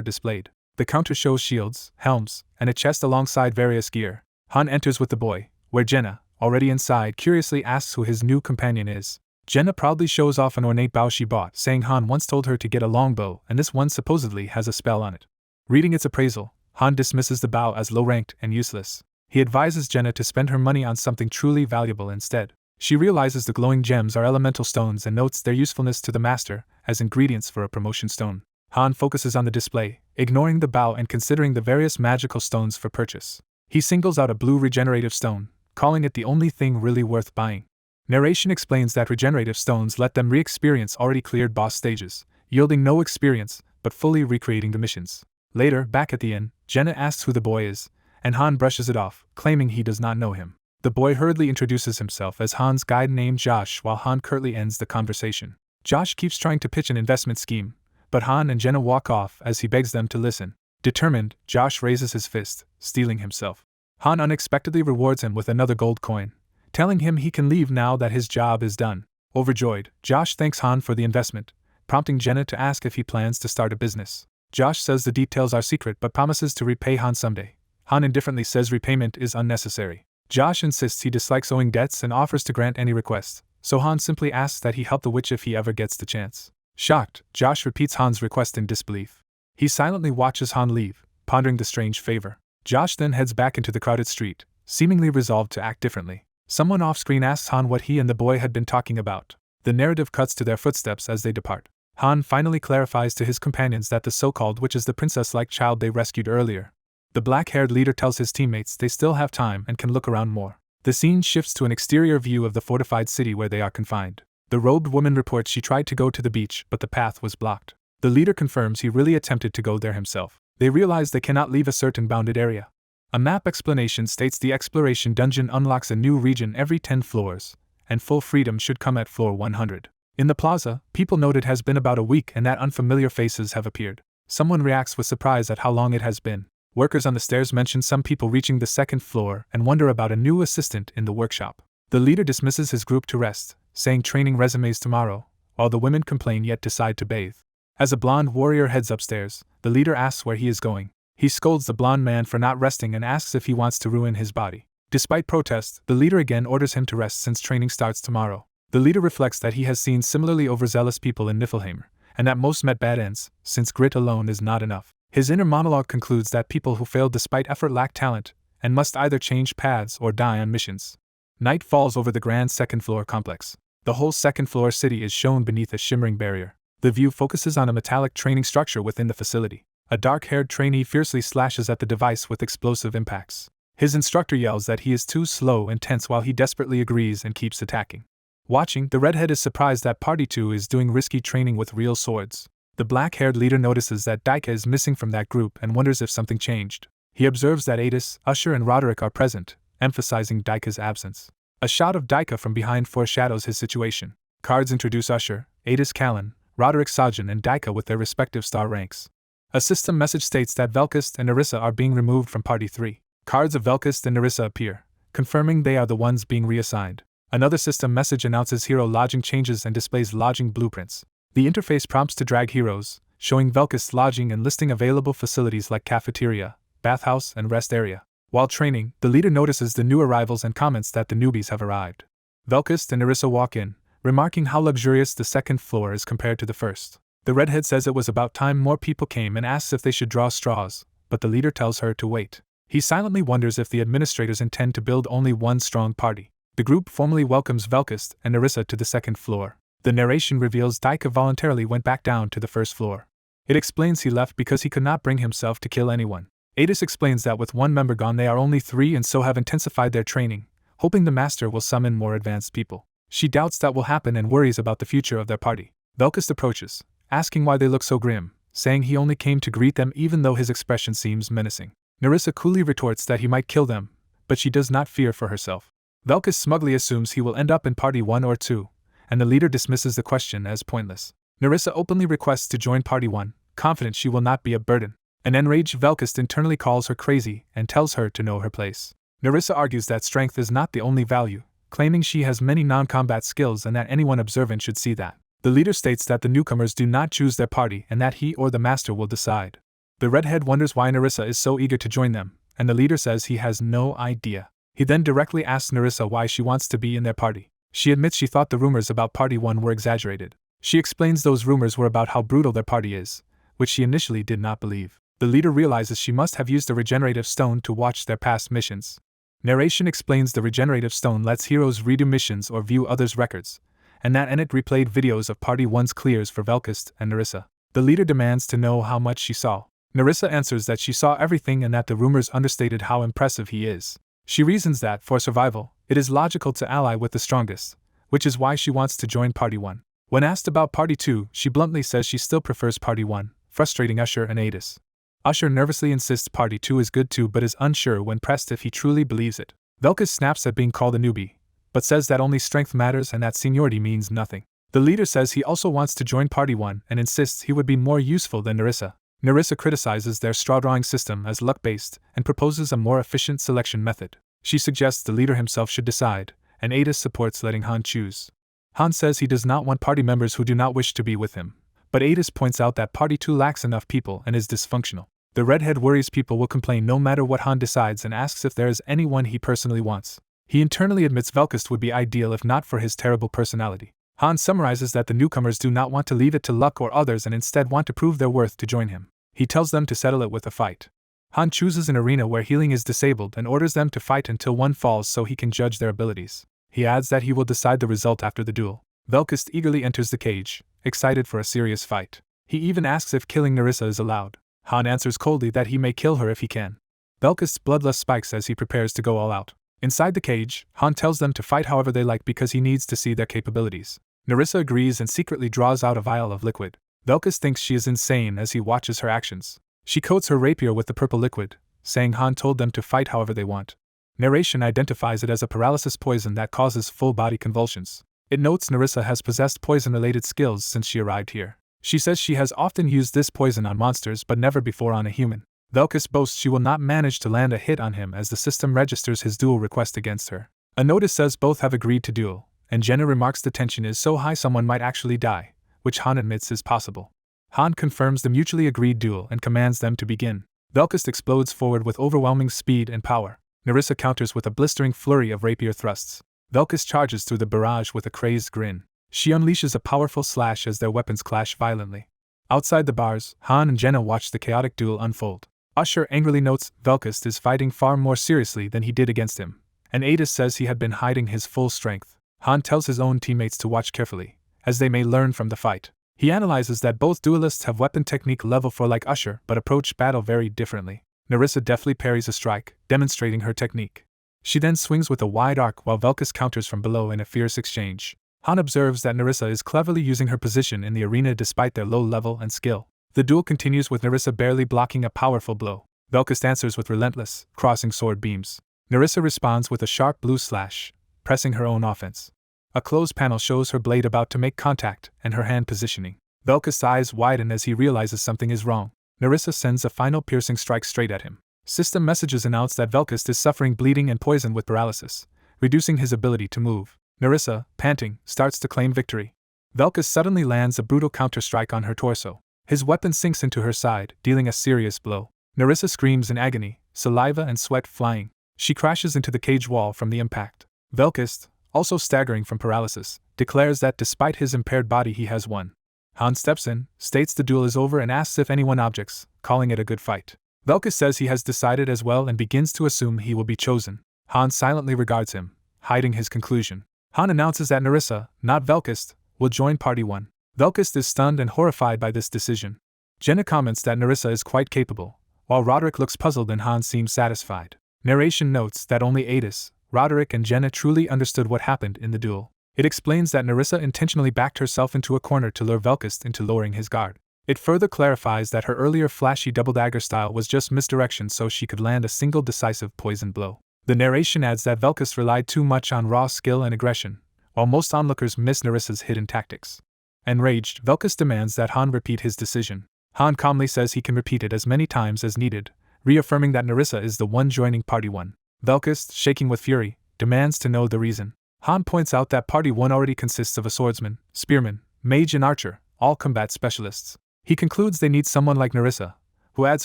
displayed. The counter shows shields, helms, and a chest alongside various gear. Han enters with the boy, where Jenna, already inside, curiously asks who his new companion is. Jenna proudly shows off an ornate bow she bought, saying Han once told her to get a longbow and this one supposedly has a spell on it. Reading its appraisal, Han dismisses the bow as low-ranked and useless. He advises Jenna to spend her money on something truly valuable instead. She realizes the glowing gems are elemental stones and notes their usefulness to the master as ingredients for a promotion stone. Han focuses on the display, ignoring the bow and considering the various magical stones for purchase. He singles out a blue regenerative stone, calling it the only thing really worth buying. Narration explains that regenerative stones let them re-experience already cleared boss stages, yielding no experience, but fully recreating the missions. Later, back at the inn, Jenna asks who the boy is, and Han brushes it off, claiming he does not know him. The boy hurriedly introduces himself as Han's guide named Josh while Han curtly ends the conversation. Josh keeps trying to pitch an investment scheme, but Han and Jenna walk off as he begs them to listen. Determined, Josh raises his fist, steeling himself. Han unexpectedly rewards him with another gold coin, telling him he can leave now that his job is done. Overjoyed, Josh thanks Han for the investment, prompting Jenna to ask if he plans to start a business. Josh says the details are secret but promises to repay Han someday. Han indifferently says repayment is unnecessary. Josh insists he dislikes owing debts and offers to grant any request, so Han simply asks that he help the witch if he ever gets the chance. Shocked, Josh repeats Han's request in disbelief. He silently watches Han leave, pondering the strange favor. Josh then heads back into the crowded street, seemingly resolved to act differently. Someone off-screen asks Han what he and the boy had been talking about. The narrative cuts to their footsteps as they depart. Han finally clarifies to his companions that the so-called witch is the princess-like child they rescued earlier. The black-haired leader tells his teammates they still have time and can look around more. The scene shifts to an exterior view of the fortified city where they are confined. The robed woman reports she tried to go to the beach but the path was blocked. The leader confirms he really attempted to go there himself. They realize they cannot leave a certain bounded area. A map explanation states the exploration dungeon unlocks a new region every 10 floors, and full freedom should come at floor 100. In the plaza, people note it has been about a week and that unfamiliar faces have appeared. Someone reacts with surprise at how long it has been. Workers on the stairs mention some people reaching the second floor and wonder about a new assistant in the workshop. The leader dismisses his group to rest, saying training resumes tomorrow, while the women complain yet decide to bathe. As a blonde warrior heads upstairs, the leader asks where he is going. He scolds the blonde man for not resting and asks if he wants to ruin his body. Despite protest, the leader again orders him to rest since training starts tomorrow. The leader reflects that he has seen similarly overzealous people in Niflheim, and that most met bad ends, since grit alone is not enough. His inner monologue concludes that people who fail despite effort lack talent, and must either change paths or die on missions. Night falls over the grand second-floor complex. The whole second-floor city is shown beneath a shimmering barrier. The view focuses on a metallic training structure within the facility. A dark-haired trainee fiercely slashes at the device with explosive impacts. His instructor yells that he is too slow and tense while he desperately agrees and keeps attacking. Watching, the redhead is surprised that Party 2 is doing risky training with real swords. The black-haired leader notices that Daika is missing from that group and wonders if something changed. He observes that Adis, Usher and Roderick are present, emphasizing Daika's absence. A shot of Daika from behind foreshadows his situation. Cards introduce Usher, Adis Callan, Roderick Sajin and Daika with their respective star ranks. A system message states that Velkist and Narissa are being removed from Party 3. Cards of Velkist and Narissa appear, confirming they are the ones being reassigned. Another system message announces hero lodging changes and displays lodging blueprints. The interface prompts to drag heroes, showing Velkist's lodging and listing available facilities like cafeteria, bathhouse, and rest area. While training, the leader notices the new arrivals and comments that the newbies have arrived. Velkist and Narissa walk in, remarking how luxurious the second floor is compared to the first. The redhead says it was about time more people came and asks if they should draw straws, but the leader tells her to wait. He silently wonders if the administrators intend to build only one strong party. The group formally welcomes Velkist and Narissa to the second floor. The narration reveals Daika voluntarily went back down to the first floor. It explains he left because he could not bring himself to kill anyone. Adis explains that with one member gone they are only 3 and so have intensified their training, hoping the master will summon more advanced people. She doubts that will happen and worries about the future of their party. Velkist approaches, asking why they look so grim, saying he only came to greet them even though his expression seems menacing. Narissa coolly retorts that he might kill them, but she does not fear for herself. Velkus smugly assumes he will end up in Party 1 or 2, and the leader dismisses the question as pointless. Nerissa openly requests to join Party 1, confident she will not be a burden. An enraged Velkus internally calls her crazy and tells her to know her place. Nerissa argues that strength is not the only value, claiming she has many non-combat skills and that anyone observant should see that. The leader states that the newcomers do not choose their party and that he or the master will decide. The redhead wonders why Nerissa is so eager to join them, and the leader says he has no idea. He then directly asks Nerissa why she wants to be in their party. She admits she thought the rumors about Party 1 were exaggerated. She explains those rumors were about how brutal their party is, which she initially did not believe. The leader realizes she must have used a regenerative stone to watch their past missions. Narration explains the regenerative stone lets heroes redo missions or view others' records, and that it replayed videos of Party 1's clears for Velkus and Nerissa. The leader demands to know how much she saw. Nerissa answers that she saw everything and that the rumors understated how impressive he is. She reasons that, for survival, it is logical to ally with the strongest, which is why she wants to join Party 1. When asked about Party 2, she bluntly says she still prefers Party 1, frustrating Usher and Adis. Usher nervously insists Party 2 is good too but is unsure when pressed if he truly believes it. Velkus snaps at being called a newbie, but says that only strength matters and that seniority means nothing. The leader says he also wants to join Party 1 and insists he would be more useful than Nerissa. Nerissa criticizes their straw-drawing system as luck-based and proposes a more efficient selection method. She suggests the leader himself should decide, and Adis supports letting Han choose. Han says he does not want party members who do not wish to be with him, but Adis points out that Party 2 lacks enough people and is dysfunctional. The redhead worries people will complain no matter what Han decides and asks if there is anyone he personally wants. He internally admits Velkus would be ideal if not for his terrible personality. Han summarizes that the newcomers do not want to leave it to luck or others and instead want to prove their worth to join him. He tells them to settle it with a fight. Han chooses an arena where healing is disabled and orders them to fight until one falls so he can judge their abilities. He adds that he will decide the result after the duel. Velkus eagerly enters the cage, excited for a serious fight. He even asks if killing Nerissa is allowed. Han answers coldly that he may kill her if he can. Velkus' bloodlust spikes as he prepares to go all out. Inside the cage, Han tells them to fight however they like because he needs to see their capabilities. Nerissa agrees and secretly draws out a vial of liquid. Velkus thinks she is insane as he watches her actions. She coats her rapier with the purple liquid, saying Han told them to fight however they want. Narration identifies it as a paralysis poison that causes full-body convulsions. It notes Nerissa has possessed poison-related skills since she arrived here. She says she has often used this poison on monsters but never before on a human. Velkus boasts she will not manage to land a hit on him as the system registers his duel request against her. A notice says both have agreed to duel, and Jenna remarks the tension is so high someone might actually die, which Han admits is possible. Han confirms the mutually agreed duel and commands them to begin. Velkus explodes forward with overwhelming speed and power. Nerissa counters with a blistering flurry of rapier thrusts. Velkus charges through the barrage with a crazed grin. She unleashes a powerful slash as their weapons clash violently. Outside the bars, Han and Jenna watch the chaotic duel unfold. Usher angrily notes Velkus is fighting far more seriously than he did against him, and Adis says he had been hiding his full strength. Han tells his own teammates to watch carefully, as they may learn from the fight. He analyzes that both duelists have weapon technique level 4 like Usher but approach battle very differently. Nerissa deftly parries a strike, demonstrating her technique. She then swings with a wide arc while Velkus counters from below in a fierce exchange. Han observes that Nerissa is cleverly using her position in the arena despite their low level and skill. The duel continues with Nerissa barely blocking a powerful blow. Velkus answers with relentless, crossing sword beams. Nerissa responds with a sharp blue slash, pressing her own offense. A closed panel shows her blade about to make contact and her hand positioning. Velkus' eyes widen as he realizes something is wrong. Nerissa sends a final piercing strike straight at him. System messages announce that Velkus is suffering bleeding and poison with paralysis, reducing his ability to move. Nerissa, panting, starts to claim victory. Velkus suddenly lands a brutal counter-strike on her torso. His weapon sinks into her side, dealing a serious blow. Nerissa screams in agony, saliva and sweat flying. She crashes into the cage wall from the impact. Velkus, also staggering from paralysis, declares that despite his impaired body he has won. Han steps in, states the duel is over and asks if anyone objects, calling it a good fight. Velkus says he has decided as well and begins to assume he will be chosen. Han silently regards him, hiding his conclusion. Han announces that Nerissa, not Velkus, will join Party 1. Velkus is stunned and horrified by this decision. Jenna comments that Nerissa is quite capable, while Roderick looks puzzled and Han seems satisfied. Narration notes that only Adis, Roderick and Jenna truly understood what happened in the duel. It explains that Nerissa intentionally backed herself into a corner to lure Velkus into lowering his guard. It further clarifies that her earlier flashy double dagger style was just misdirection so she could land a single decisive poison blow. The narration adds that Velkus relied too much on raw skill and aggression, while most onlookers missed Nerissa's hidden tactics. Enraged, Velkus demands that Han repeat his decision. Han calmly says he can repeat it as many times as needed, reaffirming that Nerissa is the one joining Party 1. Velkus, shaking with fury, demands to know the reason. Han points out that Party 1 already consists of a swordsman, spearman, mage and archer, all combat specialists. He concludes they need someone like Nerissa, who adds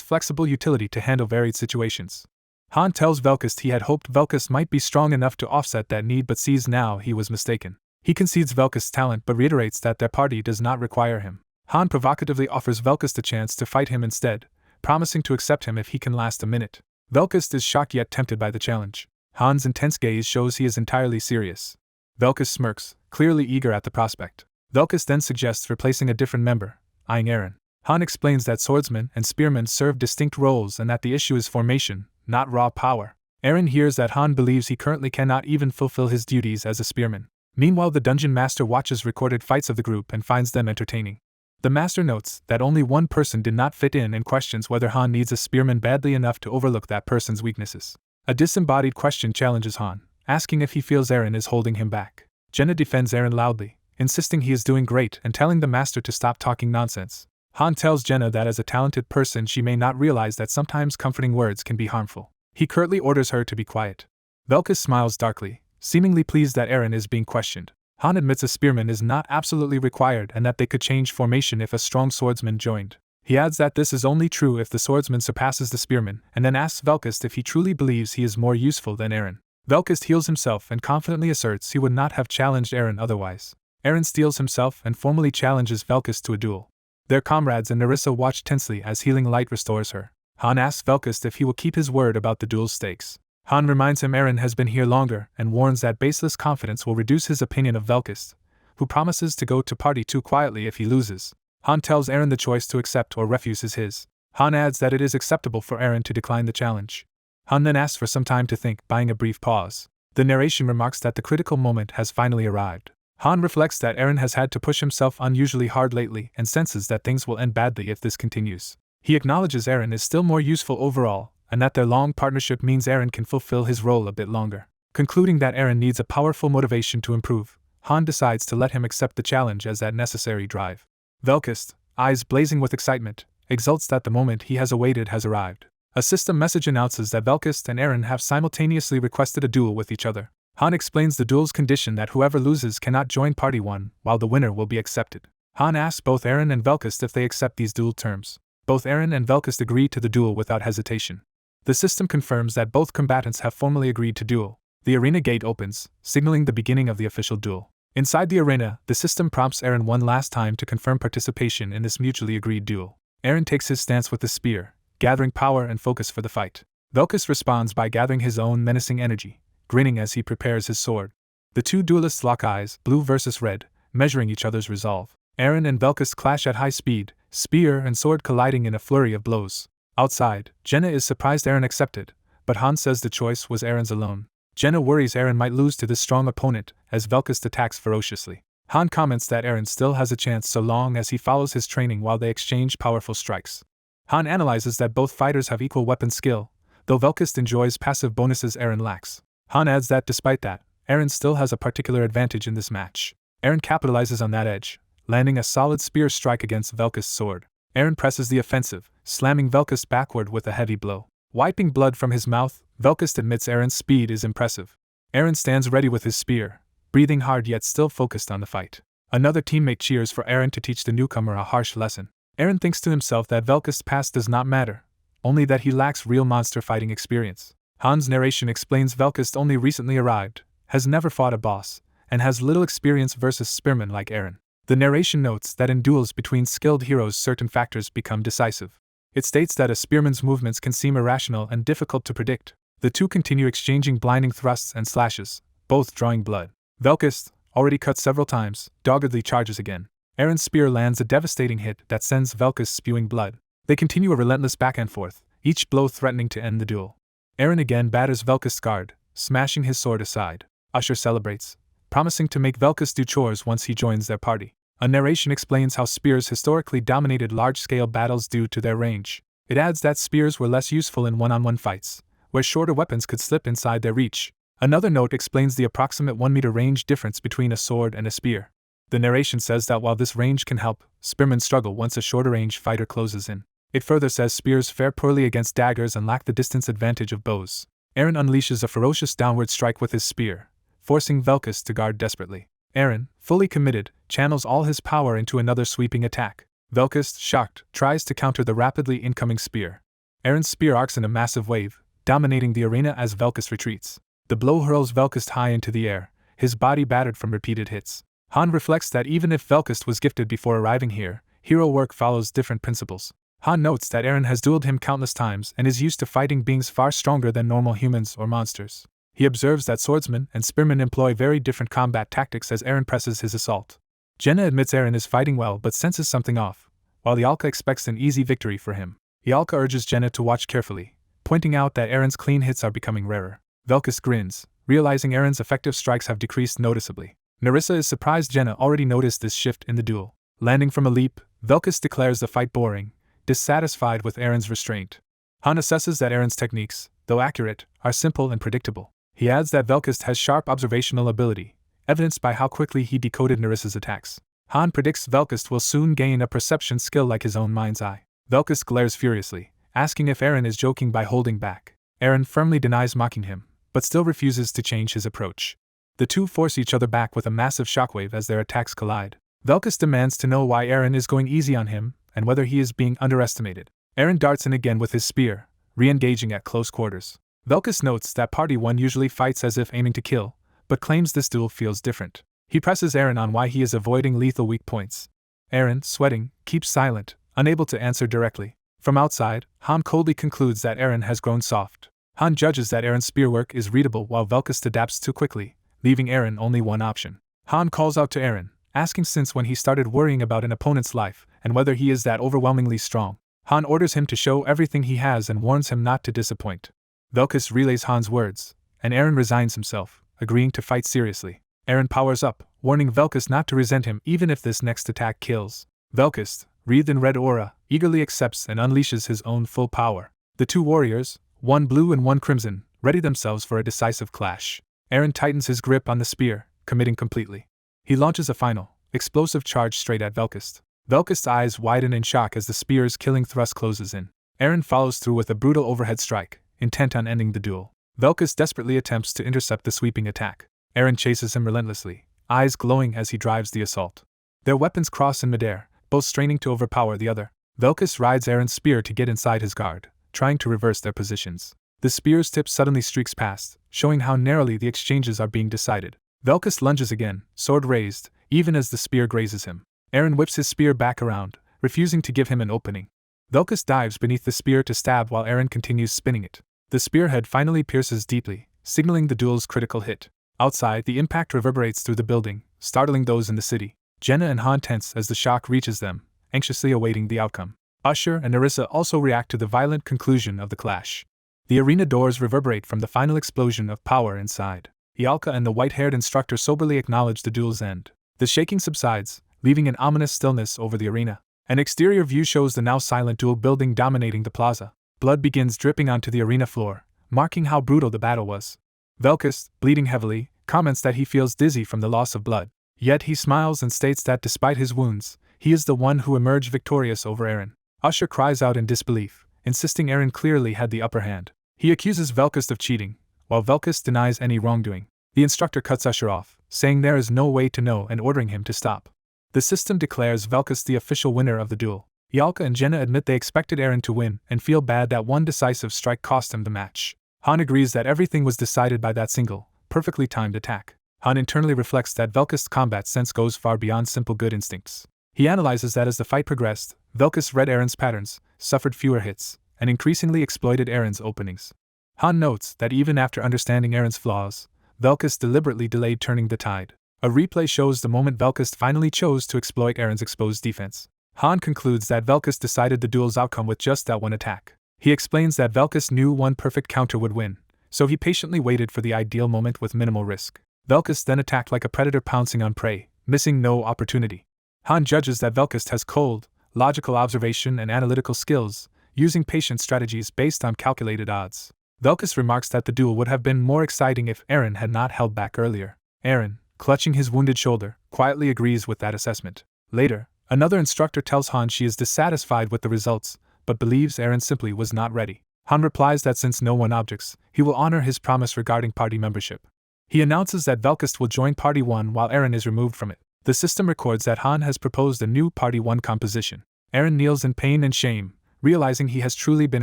flexible utility to handle varied situations. Han tells Velkus he had hoped Velkus might be strong enough to offset that need but sees now he was mistaken. He concedes Velkus' talent but reiterates that their party does not require him. Han provocatively offers Velkus the chance to fight him instead, promising to accept him if he can last a minute. Velkus is shocked yet tempted by the challenge. Han's intense gaze shows he is entirely serious. Velkus smirks, clearly eager at the prospect. Velkus then suggests replacing a different member, eyeing Eren. Han explains that swordsmen and spearmen serve distinct roles and that the issue is formation, not raw power. Eren hears that Han believes he currently cannot even fulfill his duties as a spearman. Meanwhile, the dungeon master watches recorded fights of the group and finds them entertaining. The master notes that only one person did not fit in and questions whether Han needs a spearman badly enough to overlook that person's weaknesses. A disembodied question challenges Han, asking if he feels Eren is holding him back. Jenna defends Eren loudly, insisting he is doing great and telling the master to stop talking nonsense. Han tells Jenna that as a talented person she may not realize that sometimes comforting words can be harmful. He curtly orders her to be quiet. Velkus smiles darkly, seemingly pleased that Eren is being questioned. Han admits a spearman is not absolutely required and that they could change formation if a strong swordsman joined. He adds that this is only true if the swordsman surpasses the spearman, and then asks Velkus if he truly believes he is more useful than Eren. Velkus heals himself and confidently asserts he would not have challenged Eren otherwise. Eren steels himself and formally challenges Velkus to a duel. Their comrades and Nerissa watch tensely as healing light restores her. Han asks Velkus if he will keep his word about the duel's stakes. Han reminds him Eren has been here longer and warns that baseless confidence will reduce his opinion of Velkus, who promises to go to Party 2 quietly if he loses. Han tells Eren the choice to accept or refuse is his. Han adds that it is acceptable for Eren to decline the challenge. Han then asks for some time to think, buying a brief pause. The narration remarks that the critical moment has finally arrived. Han reflects that Eren has had to push himself unusually hard lately and senses that things will end badly if this continues. He acknowledges Eren is still more useful overall, and that their long partnership means Eren can fulfill his role a bit longer. Concluding that Eren needs a powerful motivation to improve, Han decides to let him accept the challenge as that necessary drive. Velkus, eyes blazing with excitement, exults that the moment he has awaited has arrived. A system message announces that Velkus and Eren have simultaneously requested a duel with each other. Han explains the duel's condition that whoever loses cannot join Party 1, while the winner will be accepted. Han asks both Eren and Velkus if they accept these duel terms. Both Eren and Velkus agree to the duel without hesitation. The system confirms that both combatants have formally agreed to duel. The arena gate opens, signaling the beginning of the official duel. Inside the arena, the system prompts Eren one last time to confirm participation in this mutually agreed duel. Eren takes his stance with the spear, gathering power and focus for the fight. Velkus responds by gathering his own menacing energy, grinning as he prepares his sword. The two duelists lock eyes, blue versus red, measuring each other's resolve. Eren and Velkus clash at high speed, spear and sword colliding in a flurry of blows. Outside, Jenna is surprised Eren accepted, but Han says the choice was Eren's alone. Jenna worries Eren might lose to this strong opponent as Velkus attacks ferociously. Han comments that Eren still has a chance so long as he follows his training while they exchange powerful strikes. Han analyzes that both fighters have equal weapon skill, though Velkus enjoys passive bonuses Eren lacks. Han adds that despite that, Eren still has a particular advantage in this match. Eren capitalizes on that edge, landing a solid spear strike against Velkus' sword. Eren presses the offensive, slamming Velkus backward with a heavy blow. Wiping blood from his mouth, Velkus admits Eren's speed is impressive. Eren stands ready with his spear, breathing hard yet still focused on the fight. Another teammate cheers for Eren to teach the newcomer a harsh lesson. Eren thinks to himself that Velkus' past does not matter, only that he lacks real monster fighting experience. Han's narration explains Velkus only recently arrived, has never fought a boss, and has little experience versus spearmen like Eren. The narration notes that in duels between skilled heroes certain factors become decisive. It states that a spearman's movements can seem irrational and difficult to predict. The two continue exchanging blinding thrusts and slashes, both drawing blood. Velkus, already cut several times, doggedly charges again. Eren's spear lands a devastating hit that sends Velkus spewing blood. They continue a relentless back and forth, each blow threatening to end the duel. Eren again batters Velkus' guard, smashing his sword aside. Usher celebrates, promising to make Velkus do chores once he joins their party. A narration explains how spears historically dominated large-scale battles due to their range. It adds that spears were less useful in one-on-one fights, where shorter weapons could slip inside their reach. Another note explains the approximate 1-meter range difference between a sword and a spear. The narration says that while this range can help, spearmen struggle once a shorter range fighter closes in. It further says spears fare poorly against daggers and lack the distance advantage of bows. Eren unleashes a ferocious downward strike with his spear, forcing Velkus to guard desperately. Eren, fully committed, channels all his power into another sweeping attack. Velkus, shocked, tries to counter the rapidly incoming spear. Eren's spear arcs in a massive wave, dominating the arena as Velkus retreats. The blow hurls Velkus high into the air, his body battered from repeated hits. Han reflects that even if Velkus was gifted before arriving here, hero work follows different principles. Han notes that Eren has dueled him countless times and is used to fighting beings far stronger than normal humans or monsters. He observes that swordsmen and spearmen employ very different combat tactics as Eren presses his assault. Jenna admits Eren is fighting well but senses something off, while Yalka expects an easy victory for him. Yalka urges Jenna to watch carefully, pointing out that Eren's clean hits are becoming rarer. Velkus grins, realizing Eren's effective strikes have decreased noticeably. Nerissa is surprised Jenna already noticed this shift in the duel. Landing from a leap, Velkus declares the fight boring, dissatisfied with Eren's restraint. Han assesses that Eren's techniques, though accurate, are simple and predictable. He adds that Velkus has sharp observational ability, evidenced by how quickly he decoded Nerissa's attacks. Han predicts Velkus will soon gain a perception skill like his own mind's eye. Velkus glares furiously, asking if Eren is joking by holding back. Eren firmly denies mocking him, but still refuses to change his approach. The two force each other back with a massive shockwave as their attacks collide. Velkus demands to know why Eren is going easy on him, and whether he is being underestimated. Eren darts in again with his spear, re-engaging at close quarters. Velkus notes that Party 1 usually fights as if aiming to kill, but claims this duel feels different. He presses Eren on why he is avoiding lethal weak points. Eren, sweating, keeps silent, unable to answer directly. From outside, Han coldly concludes that Eren has grown soft. Han judges that Eren's spearwork is readable while Velkus adapts too quickly, leaving Eren only one option. Han calls out to Eren, asking since when he started worrying about an opponent's life and whether he is that overwhelmingly strong. Han orders him to show everything he has and warns him not to disappoint. Velkus relays Han's words, and Eren resigns himself, agreeing to fight seriously. Eren powers up, warning Velkus not to resent him even if this next attack kills. Velkus, wreathed in red aura, eagerly accepts and unleashes his own full power. The two warriors, one blue and one crimson, ready themselves for a decisive clash. Eren tightens his grip on the spear, committing completely. He launches a final, explosive charge straight at Velkus. Velkus' eyes widen in shock as the spear's killing thrust closes in. Eren follows through with a brutal overhead strike, intent on ending the duel. Velkus desperately attempts to intercept the sweeping attack. Eren chases him relentlessly, eyes glowing as he drives the assault. Their weapons cross in midair, both straining to overpower the other. Velkus rides Eren's spear to get inside his guard, trying to reverse their positions. The spear's tip suddenly streaks past, showing how narrowly the exchanges are being decided. Velkus lunges again, sword raised, even as the spear grazes him. Eren whips his spear back around, refusing to give him an opening. Velkus dives beneath the spear to stab while Eren continues spinning it. The spearhead finally pierces deeply, signaling the duel's critical hit. Outside, the impact reverberates through the building, startling those in the city. Jenna and Han tense as the shock reaches them, anxiously awaiting the outcome. Usher and Nerissa also react to the violent conclusion of the clash. The arena doors reverberate from the final explosion of power inside. Yalka and the white-haired instructor soberly acknowledge the duel's end. The shaking subsides, leaving an ominous stillness over the arena. An exterior view shows the now silent duel building dominating the plaza. Blood begins dripping onto the arena floor, marking how brutal the battle was. Velkus, bleeding heavily, comments that he feels dizzy from the loss of blood. Yet he smiles and states that despite his wounds, he is the one who emerged victorious over Eren. Usher cries out in disbelief, insisting Eren clearly had the upper hand. He accuses Velkus of cheating, while Velkus denies any wrongdoing. The instructor cuts Usher off, saying there is no way to know and ordering him to stop. The system declares Velkus the official winner of the duel. Yalka and Jenna admit they expected Eren to win and feel bad that one decisive strike cost him the match. Han agrees that everything was decided by that single, perfectly timed attack. Han internally reflects that Velkus' combat sense goes far beyond simple good instincts. He analyzes that as the fight progressed, Velkus read Eren's patterns, suffered fewer hits, and increasingly exploited Eren's openings. Han notes that even after understanding Eren's flaws, Velkus deliberately delayed turning the tide. A replay shows the moment Velkus finally chose to exploit Eren's exposed defense. Han concludes that Velkus decided the duel's outcome with just that one attack. He explains that Velkus knew one perfect counter would win, so he patiently waited for the ideal moment with minimal risk. Velkus then attacked like a predator pouncing on prey, missing no opportunity. Han judges that Velkus has cold, logical observation and analytical skills, using patient strategies based on calculated odds. Velkus remarks that the duel would have been more exciting if Eren had not held back earlier. Eren, clutching his wounded shoulder, quietly agrees with that assessment. Later, another instructor tells Han she is dissatisfied with the results, but believes Eren simply was not ready. Han replies that since no one objects, he will honor his promise regarding party membership. He announces that Velkus will join Party 1 while Eren is removed from it. The system records that Han has proposed a new Party 1 composition. Eren kneels in pain and shame, realizing he has truly been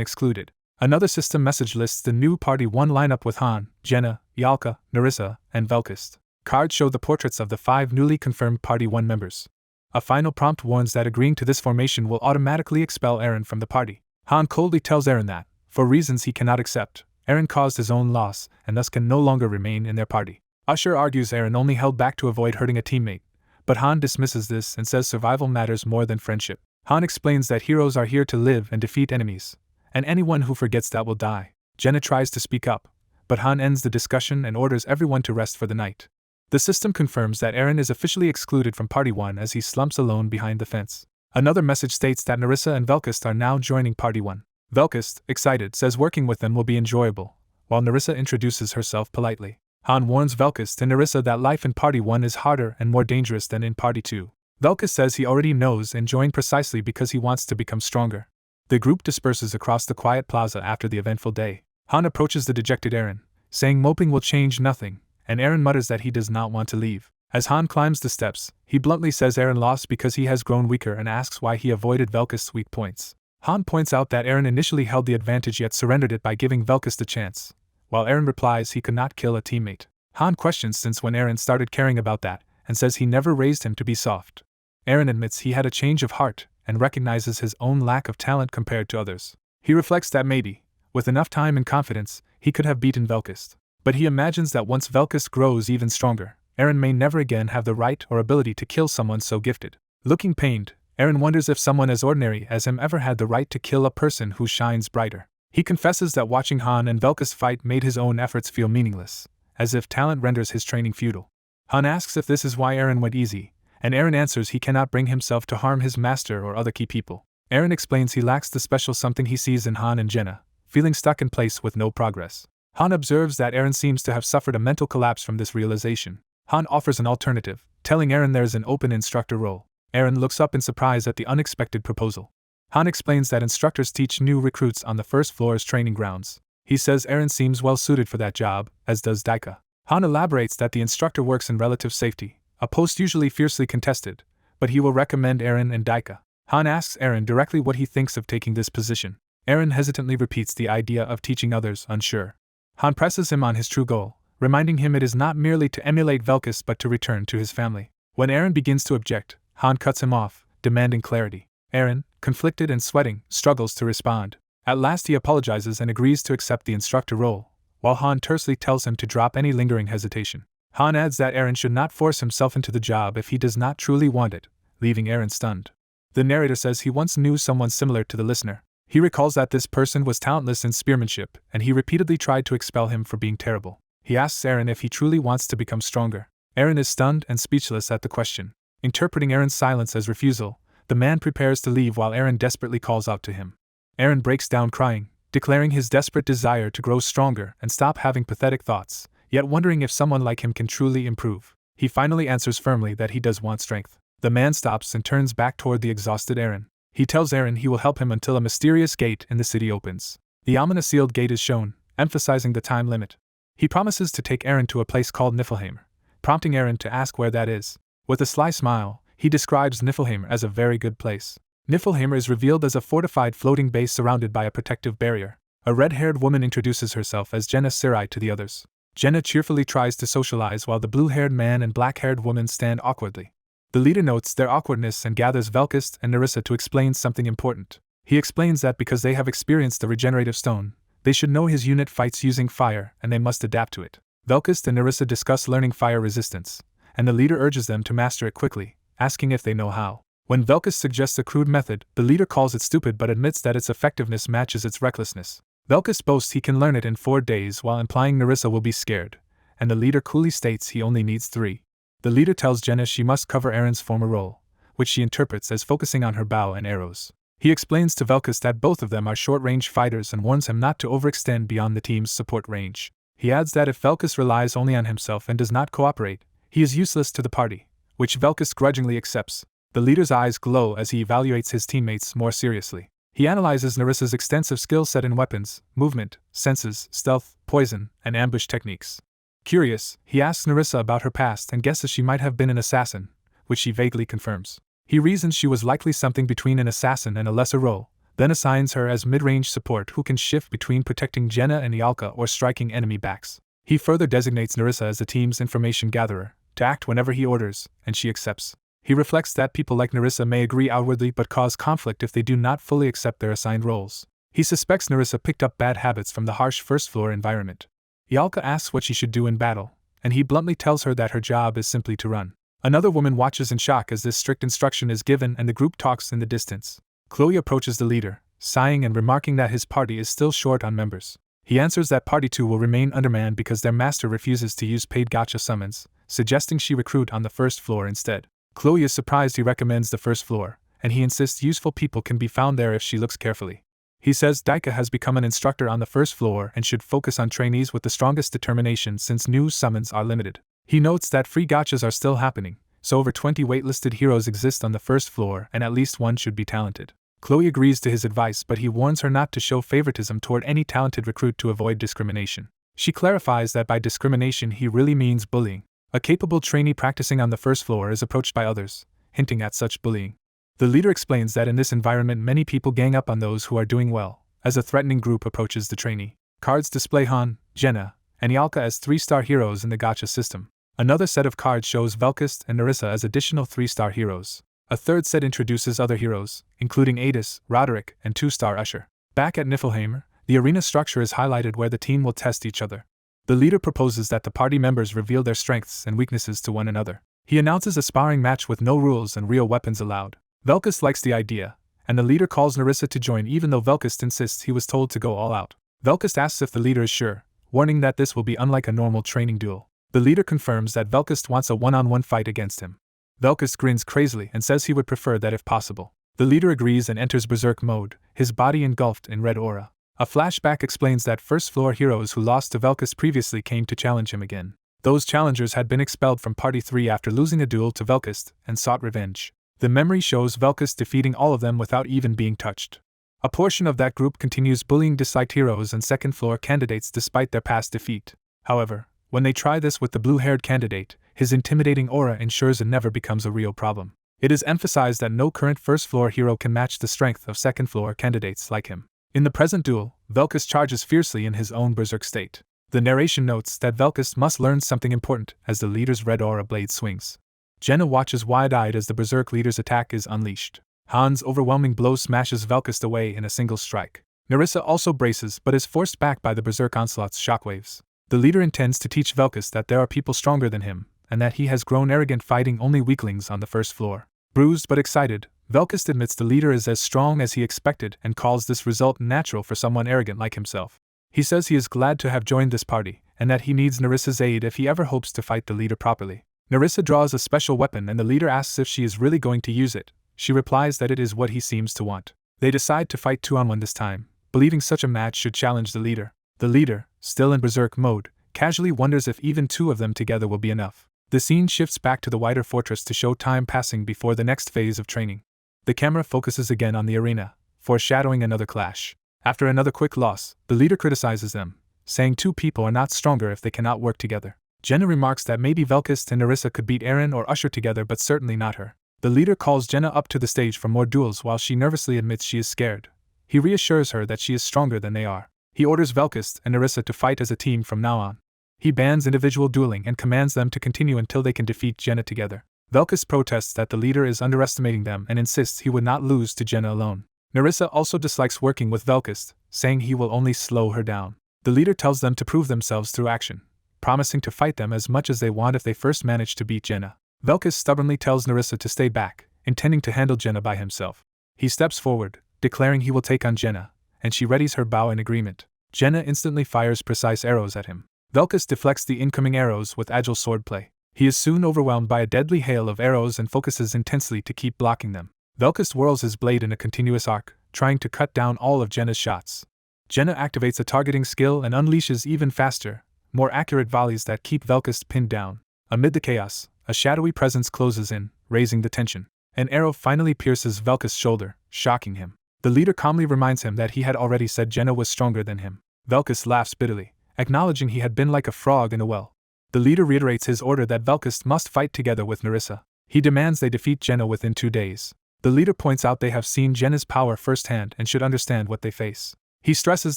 excluded. Another system message lists the new Party 1 lineup with Han, Jenna, Yalka, Narissa, and Velkus. Cards show the portraits of the 5 newly confirmed Party 1 members. A final prompt warns that agreeing to this formation will automatically expel Eren from the party. Han coldly tells Eren that, for reasons he cannot accept, Eren caused his own loss and thus can no longer remain in their party. Usher argues Eren only held back to avoid hurting a teammate, but Han dismisses this and says survival matters more than friendship. Han explains that heroes are here to live and defeat enemies, and anyone who forgets that will die. Jenna tries to speak up, but Han ends the discussion and orders everyone to rest for the night. The system confirms that Eren is officially excluded from Party 1 as he slumps alone behind the fence. Another message states that Narissa and Velkus are now joining Party 1. Velkus, excited, says working with them will be enjoyable, while Narissa introduces herself politely. Han warns Velkus and Narissa that life in Party 1 is harder and more dangerous than in Party 2. Velkus says he already knows and joined precisely because he wants to become stronger. The group disperses across the quiet plaza after the eventful day. Han approaches the dejected Eren, saying moping will change nothing, and Eren mutters that he does not want to leave. As Han climbs the steps, he bluntly says Eren lost because he has grown weaker and asks why he avoided Velkus' weak points. Han points out that Eren initially held the advantage yet surrendered it by giving Velkus the chance, while Eren replies he could not kill a teammate. Han questions since when Eren started caring about that, and says he never raised him to be soft. Eren admits he had a change of heart, and recognizes his own lack of talent compared to others. He reflects that maybe, with enough time and confidence, he could have beaten Velkus. But he imagines that once Velkus grows even stronger, Eren may never again have the right or ability to kill someone so gifted. Looking pained, Eren wonders if someone as ordinary as him ever had the right to kill a person who shines brighter. He confesses that watching Han and Velkus fight made his own efforts feel meaningless, as if talent renders his training futile. Han asks if this is why Eren went easy, and Eren answers he cannot bring himself to harm his master or other key people. Eren explains he lacks the special something he sees in Han and Jenna, feeling stuck in place with no progress. Han observes that Eren seems to have suffered a mental collapse from this realization. Han offers an alternative, telling Eren there is an open instructor role. Eren looks up in surprise at the unexpected proposal. Han explains that instructors teach new recruits on the first floor's training grounds. He says Eren seems well suited for that job, as does Daika. Han elaborates that the instructor works in relative safety, a post usually fiercely contested, but he will recommend Eren and Daika. Han asks Eren directly what he thinks of taking this position. Eren hesitantly repeats the idea of teaching others, unsure. Han presses him on his true goal, reminding him it is not merely to emulate Velkus but to return to his family. When Eren begins to object, Han cuts him off, demanding clarity. Eren, conflicted and sweating, struggles to respond. At last he apologizes and agrees to accept the instructor role, while Han tersely tells him to drop any lingering hesitation. Han adds that Eren should not force himself into the job if he does not truly want it, leaving Eren stunned. The narrator says he once knew someone similar to the listener. He recalls that this person was talentless in spearmanship, and he repeatedly tried to expel him for being terrible. He asks Eren if he truly wants to become stronger. Eren is stunned and speechless at the question. Interpreting Eren's silence as refusal, the man prepares to leave while Eren desperately calls out to him. Eren breaks down crying, declaring his desperate desire to grow stronger and stop having pathetic thoughts, yet wondering if someone like him can truly improve. He finally answers firmly that he does want strength. The man stops and turns back toward the exhausted Eren. He tells Eren he will help him until a mysterious gate in the city opens. The ominous sealed gate is shown, emphasizing the time limit. He promises to take Eren to a place called Niflheim, prompting Eren to ask where that is. With a sly smile, he describes Niflheim as a very good place. Niflheim is revealed as a fortified floating base surrounded by a protective barrier. A red-haired woman introduces herself as Jenna Sirai to the others. Jenna cheerfully tries to socialize while the blue-haired man and black-haired woman stand awkwardly. The leader notes their awkwardness and gathers Velkus and Narissa to explain something important. He explains that because they have experienced the regenerative stone, they should know his unit fights using fire and they must adapt to it. Velkus and Narissa discuss learning fire resistance, and the leader urges them to master it quickly, asking if they know how. When Velkus suggests a crude method, the leader calls it stupid but admits that its effectiveness matches its recklessness. Velkus boasts he can learn it in 4 days while implying Narissa will be scared, and the leader coolly states he only needs 3. The leader tells Jenna she must cover Eren's former role, which she interprets as focusing on her bow and arrows. He explains to Velkus that both of them are short-range fighters and warns him not to overextend beyond the team's support range. He adds that if Velkus relies only on himself and does not cooperate, he is useless to the party, which Velkus grudgingly accepts. The leader's eyes glow as he evaluates his teammates more seriously. He analyzes Narissa's extensive skill set in weapons, movement, senses, stealth, poison, and ambush techniques. Curious, he asks Narissa about her past and guesses she might have been an assassin, which she vaguely confirms. He reasons she was likely something between an assassin and a lesser role, then assigns her as mid-range support who can shift between protecting Jenna and Ialka or striking enemy backs. He further designates Narissa as the team's information gatherer, to act whenever he orders, and she accepts. He reflects that people like Narissa may agree outwardly but cause conflict if they do not fully accept their assigned roles. He suspects Narissa picked up bad habits from the harsh first-floor environment. Ialka asks what she should do in battle, and he bluntly tells her that her job is simply to run. Another woman watches in shock as this strict instruction is given and the group talks in the distance. Chloe approaches the leader, sighing and remarking that his party is still short on members. He answers that Party 2 will remain undermanned because their master refuses to use paid gacha summons, suggesting she recruit on the first floor instead. Chloe is surprised he recommends the first floor, and he insists useful people can be found there if she looks carefully. He says Daika has become an instructor on the first floor and should focus on trainees with the strongest determination since new summons are limited. He notes that free gachas are still happening, so over 20 waitlisted heroes exist on the first floor and at least one should be talented. Chloe agrees to his advice, but he warns her not to show favoritism toward any talented recruit to avoid discrimination. She clarifies that by discrimination he really means bullying. A capable trainee practicing on the first floor is approached by others, hinting at such bullying. The leader explains that in this environment many people gang up on those who are doing well, as a threatening group approaches the trainee. Cards display Han, Jenna, and Ialka as 3-star heroes in the gacha system. Another set of cards shows Velkus and Narissa as additional 3-star heroes. A third set introduces other heroes, including Adis, Roderick, and 2-star Usher. Back at Niflheimer, the arena structure is highlighted where the team will test each other. The leader proposes that the party members reveal their strengths and weaknesses to one another. He announces a sparring match with no rules and real weapons allowed. Velkus likes the idea, and the leader calls Narissa to join even though Velkus insists he was told to go all out. Velkus asks if the leader is sure, warning that this will be unlike a normal training duel. The leader confirms that Velkus wants a one-on-one fight against him. Velkus grins crazily and says he would prefer that if possible. The leader agrees and enters berserk mode, his body engulfed in red aura. A flashback explains that first-floor heroes who lost to Velkus previously came to challenge him again. Those challengers had been expelled from Party 3 after losing a duel to Velkus and sought revenge. The memory shows Velkus defeating all of them without even being touched. A portion of that group continues bullying disliked heroes and second-floor candidates despite their past defeat. However, when they try this with the blue-haired candidate, his intimidating aura ensures it never becomes a real problem. It is emphasized that no current first-floor hero can match the strength of second-floor candidates like him. In the present duel, Velkus charges fiercely in his own berserk state. The narration notes that Velkus must learn something important as the leader's red aura blade swings. Jenna watches wide-eyed as the berserk leader's attack is unleashed. Han's overwhelming blow smashes Velkus away in a single strike. Narissa also braces but is forced back by the berserk onslaught's shockwaves. The leader intends to teach Velkus that there are people stronger than him, and that he has grown arrogant fighting only weaklings on the first floor. Bruised but excited, Velkus admits the leader is as strong as he expected and calls this result natural for someone arrogant like himself. He says he is glad to have joined this party, and that he needs Narissa's aid if he ever hopes to fight the leader properly. Narissa draws a special weapon and the leader asks if she is really going to use it. She replies that it is what he seems to want. They decide to fight 2-on-1 this time, believing such a match should challenge the leader. The leader, still in berserk mode, casually wonders if even 2 of them together will be enough. The scene shifts back to the wider fortress to show time passing before the next phase of training. The camera focuses again on the arena, foreshadowing another clash. After another quick loss, the leader criticizes them, saying 2 people are not stronger if they cannot work together. Jenna remarks that maybe Velkus and Narissa could beat Eren or Usher together but certainly not her. The leader calls Jenna up to the stage for more duels while she nervously admits she is scared. He reassures her that she is stronger than they are. He orders Velkus and Narissa to fight as a team from now on. He bans individual dueling and commands them to continue until they can defeat Jenna together. Velkus protests that the leader is underestimating them and insists he would not lose to Jenna alone. Narissa also dislikes working with Velkus, saying he will only slow her down. The leader tells them to prove themselves through action, promising to fight them as much as they want if they first manage to beat Jenna. Velkus stubbornly tells Narissa to stay back, intending to handle Jenna by himself. He steps forward, declaring he will take on Jenna, and she readies her bow in agreement. Jenna instantly fires precise arrows at him. Velkus deflects the incoming arrows with agile swordplay. He is soon overwhelmed by a deadly hail of arrows and focuses intensely to keep blocking them. Velkist whirls his blade in a continuous arc, trying to cut down all of Jenna's shots. Jenna activates a targeting skill and unleashes even faster, more accurate volleys that keep Velkist pinned down. Amid the chaos, a shadowy presence closes in, raising the tension. An arrow finally pierces Velkist's shoulder, shocking him. The leader calmly reminds him that he had already said Jenna was stronger than him. Velkist laughs bitterly, acknowledging he had been like a frog in a well. The leader reiterates his order that Velkist must fight together with Nerissa. He demands they defeat Jenna within 2 days. The leader points out they have seen Jenna's power firsthand and should understand what they face. He stresses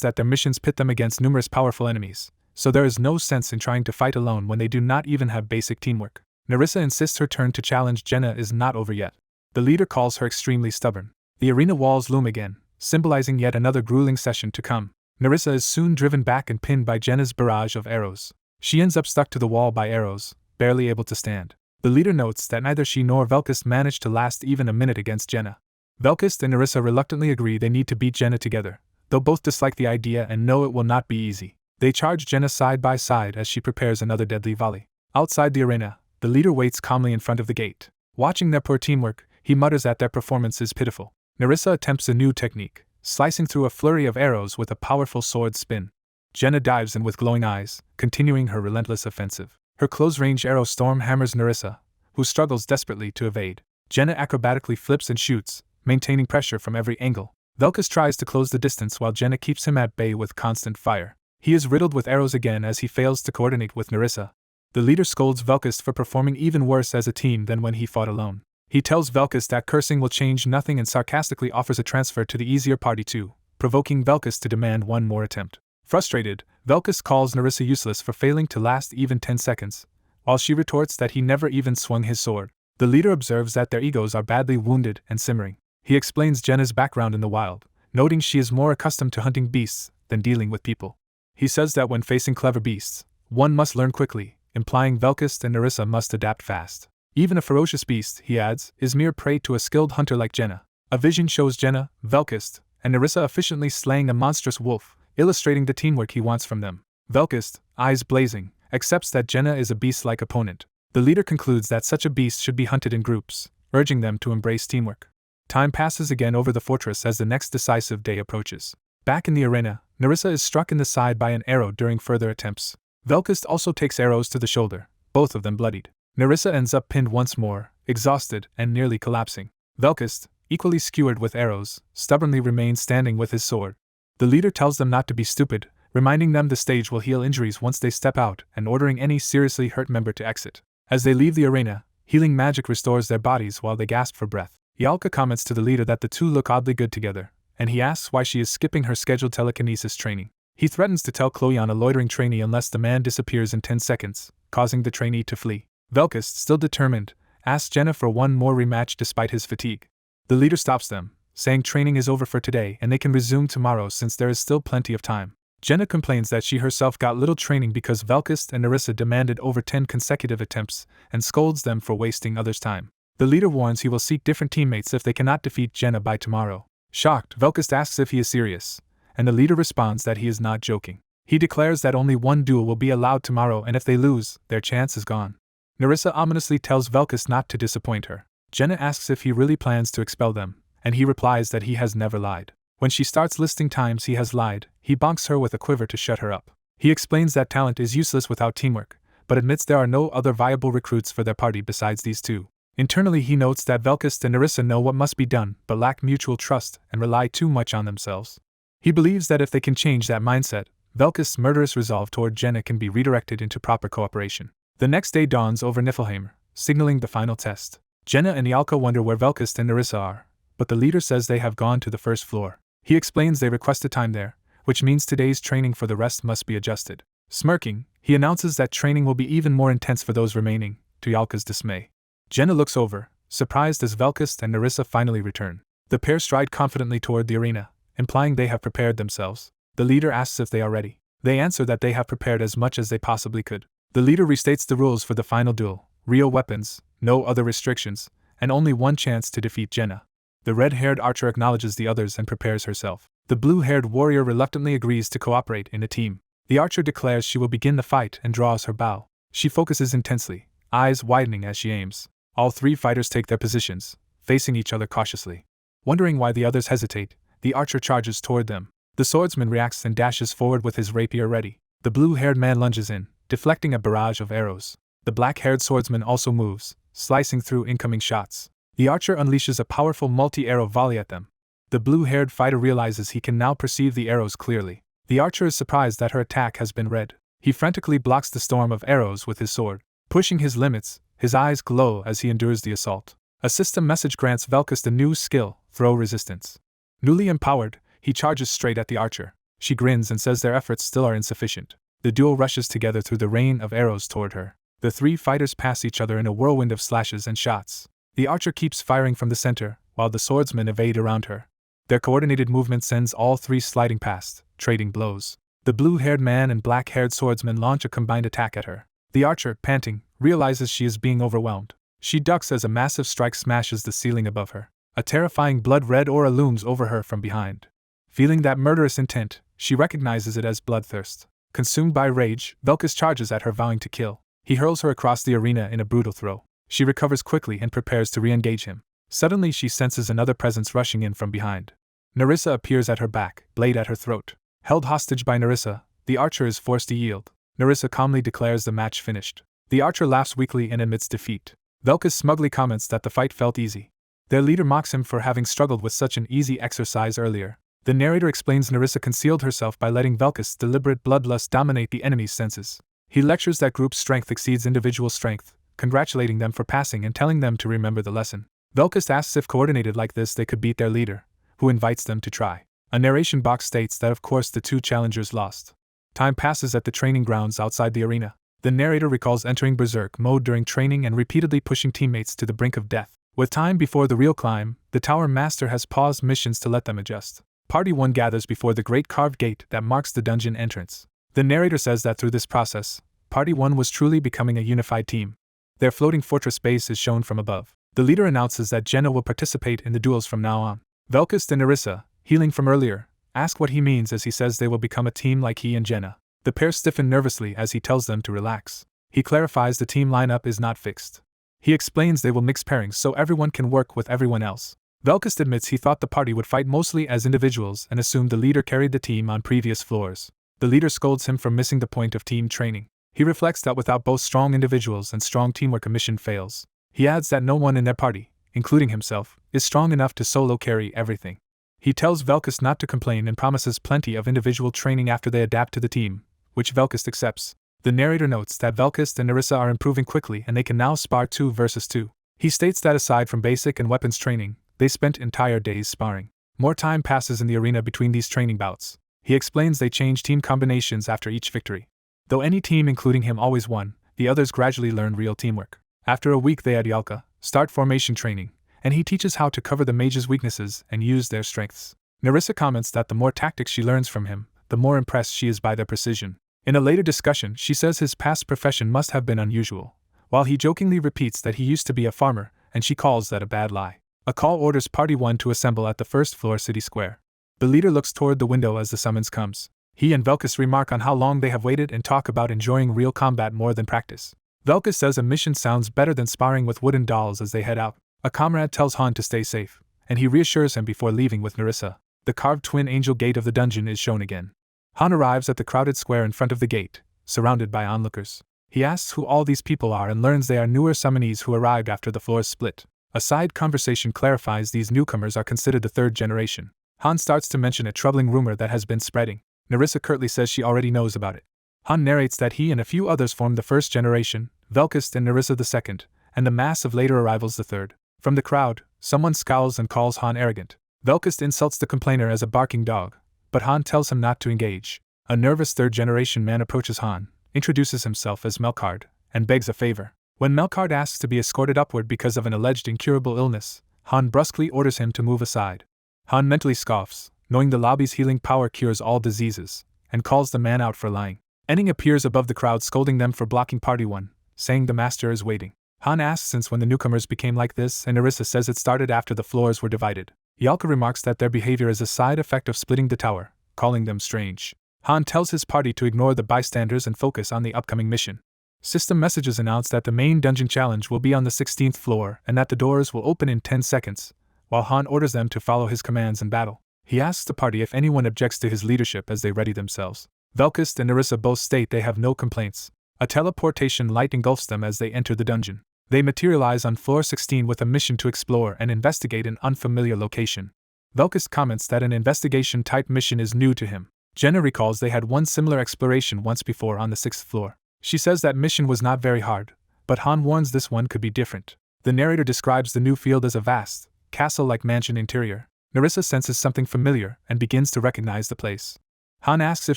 that their missions pit them against numerous powerful enemies, so there is no sense in trying to fight alone when they do not even have basic teamwork. Nerissa insists her turn to challenge Jenna is not over yet. The leader calls her extremely stubborn. The arena walls loom again, symbolizing yet another grueling session to come. Nerissa is soon driven back and pinned by Jenna's barrage of arrows. She ends up stuck to the wall by arrows, barely able to stand. The leader notes that neither she nor Velkist managed to last even a minute against Jenna. Velkist and Nerissa reluctantly agree they need to beat Jenna together, though both dislike the idea and know it will not be easy. They charge Jenna side by side as she prepares another deadly volley. Outside the arena, the leader waits calmly in front of the gate. Watching their poor teamwork, he mutters that their performance is pitiful. Nerissa attempts a new technique, slicing through a flurry of arrows with a powerful sword spin. Jenna dives in with glowing eyes, continuing her relentless offensive. Her close-range arrow storm hammers Nerissa, who struggles desperately to evade. Jenna acrobatically flips and shoots, maintaining pressure from every angle. Velkist tries to close the distance while Jenna keeps him at bay with constant fire. He is riddled with arrows again as he fails to coordinate with Nerissa. The leader scolds Velkist for performing even worse as a team than when he fought alone. He tells Velkist that cursing will change nothing and sarcastically offers a transfer to the easier party too, provoking Velkist to demand one more attempt. Frustrated, Velkist calls Nerissa useless for failing to last even 10 seconds, while she retorts that he never even swung his sword. The leader observes that their egos are badly wounded and simmering. He explains Jenna's background in the wild, noting she is more accustomed to hunting beasts than dealing with people. He says that when facing clever beasts, one must learn quickly, implying Velkist and Nerissa must adapt fast. Even a ferocious beast, he adds, is mere prey to a skilled hunter like Jenna. A vision shows Jenna, Velkist, and Nerissa efficiently slaying a monstrous wolf, illustrating the teamwork he wants from them. Velkist, eyes blazing, accepts that Jenna is a beast-like opponent. The leader concludes that such a beast should be hunted in groups, urging them to embrace teamwork. Time passes again over the fortress as the next decisive day approaches. Back in the arena, Nerissa is struck in the side by an arrow during further attempts. Velkist also takes arrows to the shoulder, both of them bloodied. Nerissa ends up pinned once more, exhausted and nearly collapsing. Velkist, equally skewered with arrows, stubbornly remains standing with his sword. The leader tells them not to be stupid, reminding them the stage will heal injuries once they step out and ordering any seriously hurt member to exit. As they leave the arena, healing magic restores their bodies while they gasp for breath. Yalka comments to the leader that the two look oddly good together, and he asks why she is skipping her scheduled telekinesis training. He threatens to tell Chloe on a loitering trainee unless the man disappears in 10 seconds, causing the trainee to flee. Velkist, still determined, asks Jenna for one more rematch despite his fatigue. The leader stops them, saying training is over for today and they can resume tomorrow since there is still plenty of time. Jenna complains that she herself got little training because Velkist and Nerissa demanded over 10 consecutive attempts and scolds them for wasting others' time. The leader warns he will seek different teammates if they cannot defeat Jenna by tomorrow. Shocked, Velkist asks if he is serious, and the leader responds that he is not joking. He declares that only one duel will be allowed tomorrow and if they lose, their chance is gone. Nerissa ominously tells Velkist not to disappoint her. Jenna asks if he really plans to expel them, and he replies that he has never lied. When she starts listing times he has lied, he bonks her with a quiver to shut her up. He explains that talent is useless without teamwork, but admits there are no other viable recruits for their party besides these two. Internally he notes that Velkist and Nerissa know what must be done but lack mutual trust and rely too much on themselves. He believes that if they can change that mindset, Velkist's murderous resolve toward Jenna can be redirected into proper cooperation. The next day dawns over Niflheim, signaling the final test. Jenna and Yalka wonder where Velkist and Nerissa are, but the leader says they have gone to the first floor. He explains they requested time there, which means today's training for the rest must be adjusted. Smirking, he announces that training will be even more intense for those remaining, to Yalka's dismay. Jenna looks over, surprised as Velkist and Nerissa finally return. The pair stride confidently toward the arena, implying they have prepared themselves. The leader asks if they are ready. They answer that they have prepared as much as they possibly could. The leader restates the rules for the final duel: real weapons, no other restrictions, and only one chance to defeat Jenna. The red-haired archer acknowledges the others and prepares herself. The blue-haired warrior reluctantly agrees to cooperate in a team. The archer declares she will begin the fight and draws her bow. She focuses intensely, eyes widening as she aims. All three fighters take their positions, facing each other cautiously. Wondering why the others hesitate, the archer charges toward them. The swordsman reacts and dashes forward with his rapier ready. The blue-haired man lunges in, deflecting a barrage of arrows. The black-haired swordsman also moves, slicing through incoming shots. The archer unleashes a powerful multi-arrow volley at them. The blue-haired fighter realizes he can now perceive the arrows clearly. The archer is surprised that her attack has been read. He frantically blocks the storm of arrows with his sword. Pushing his limits, his eyes glow as he endures the assault. A system message grants Velkus the new skill, Throw Resistance. Newly empowered, he charges straight at the archer. She grins and says their efforts still are insufficient. The duo rushes together through the rain of arrows toward her. The three fighters pass each other in a whirlwind of slashes and shots. The archer keeps firing from the center, while the swordsmen evade around her. Their coordinated movement sends all three sliding past, trading blows. The blue-haired man and black-haired swordsman launch a combined attack at her. The archer, panting, realizes she is being overwhelmed. She ducks as a massive strike smashes the ceiling above her. A terrifying blood-red aura looms over her from behind. Feeling that murderous intent, she recognizes it as bloodthirst. Consumed by rage, Velkus charges at her, vowing to kill. He hurls her across the arena in a brutal throw. She recovers quickly and prepares to re-engage him. Suddenly she senses another presence rushing in from behind. Nerissa appears at her back, blade at her throat. Held hostage by Nerissa, the archer is forced to yield. Nerissa calmly declares the match finished. The archer laughs weakly and admits defeat. Velkus smugly comments that the fight felt easy. Their leader mocks him for having struggled with such an easy exercise earlier. The narrator explains Nerissa concealed herself by letting Velkus' deliberate bloodlust dominate the enemy's senses. He lectures that group strength exceeds individual strength, congratulating them for passing and telling them to remember the lesson. Velkus asks if coordinated like this they could beat their leader, who invites them to try. A narration box states that of course the two challengers lost. Time passes at the training grounds outside the arena. The narrator recalls entering berserk mode during training and repeatedly pushing teammates to the brink of death. With time before the real climb, the Tower Master has paused missions to let them adjust. Party 1 gathers before the great carved gate that marks the dungeon entrance. The narrator says that through this process, Party 1 was truly becoming a unified team. Their floating fortress base is shown from above. The leader announces that Jenna will participate in the duels from now on. Velkus and Nerissa, healing from earlier, ask what he means as he says they will become a team like he and Jenna. The pair stiffen nervously as he tells them to relax. He clarifies the team lineup is not fixed. He explains they will mix pairings so everyone can work with everyone else. Velkus admits he thought the party would fight mostly as individuals and assumed the leader carried the team on previous floors. The leader scolds him for missing the point of team training. He reflects that without both strong individuals and strong teamwork, a mission fails. He adds that no one in their party, including himself, is strong enough to solo carry everything. He tells Velkus not to complain and promises plenty of individual training after they adapt to the team, which Velkus accepts. The narrator notes that Velkus and Nerissa are improving quickly and they can now spar 2 versus 2. He states that aside from basic and weapons training, they spent entire days sparring. More time passes in the arena between these training bouts. He explains they change team combinations after each victory. Though any team including him always won, the others gradually learn real teamwork. After a week they at Yalka start formation training, and he teaches how to cover the mage's weaknesses and use their strengths. Nerissa comments that the more tactics she learns from him, the more impressed she is by their precision. In a later discussion, she says his past profession must have been unusual, while he jokingly repeats that he used to be a farmer, and she calls that a bad lie. A call orders Party 1 to assemble at the first floor city square. The leader looks toward the window as the summons comes. He and Velkus remark on how long they have waited and talk about enjoying real combat more than practice. Velkus says a mission sounds better than sparring with wooden dolls as they head out. A comrade tells Han to stay safe, and he reassures him before leaving with Nerissa. The carved twin angel gate of the dungeon is shown again. Han arrives at the crowded square in front of the gate, surrounded by onlookers. He asks who all these people are and learns they are newer summonees who arrived after the floors split. A side conversation clarifies these newcomers are considered the third generation. Han starts to mention a troubling rumor that has been spreading. Nerissa curtly says she already knows about it. Han narrates that he and a few others formed the first generation, Velkus and Nerissa the second, and the mass of later arrivals the third. From the crowd, someone scowls and calls Han arrogant. Velkus insults the complainer as a barking dog, but Han tells him not to engage. A nervous third-generation man approaches Han, introduces himself as Melkard, and begs a favor. When Melkard asks to be escorted upward because of an alleged incurable illness, Han brusquely orders him to move aside. Han mentally scoffs, knowing the lobby's healing power cures all diseases, and calls the man out for lying. Enning appears above the crowd scolding them for blocking Party 1, saying the master is waiting. Han asks since when the newcomers became like this, and Nerissa says it started after the floors were divided. Yalka remarks that their behavior is a side effect of splitting the tower, calling them strange. Han tells his party to ignore the bystanders and focus on the upcoming mission. System messages announce that the main dungeon challenge will be on the 16th floor and that the doors will open in 10 seconds, while Han orders them to follow his commands in battle. He asks the party if anyone objects to his leadership as they ready themselves. Velkist and Nerissa both state they have no complaints. A teleportation light engulfs them as they enter the dungeon. They materialize on floor 16 with a mission to explore and investigate an unfamiliar location. Velkist comments that an investigation-type mission is new to him. Jenna recalls they had one similar exploration once before on the 6th floor. She says that mission was not very hard, but Han warns this one could be different. The narrator describes the new field as a vast, castle-like mansion interior. Nerissa senses something familiar and begins to recognize the place. Han asks if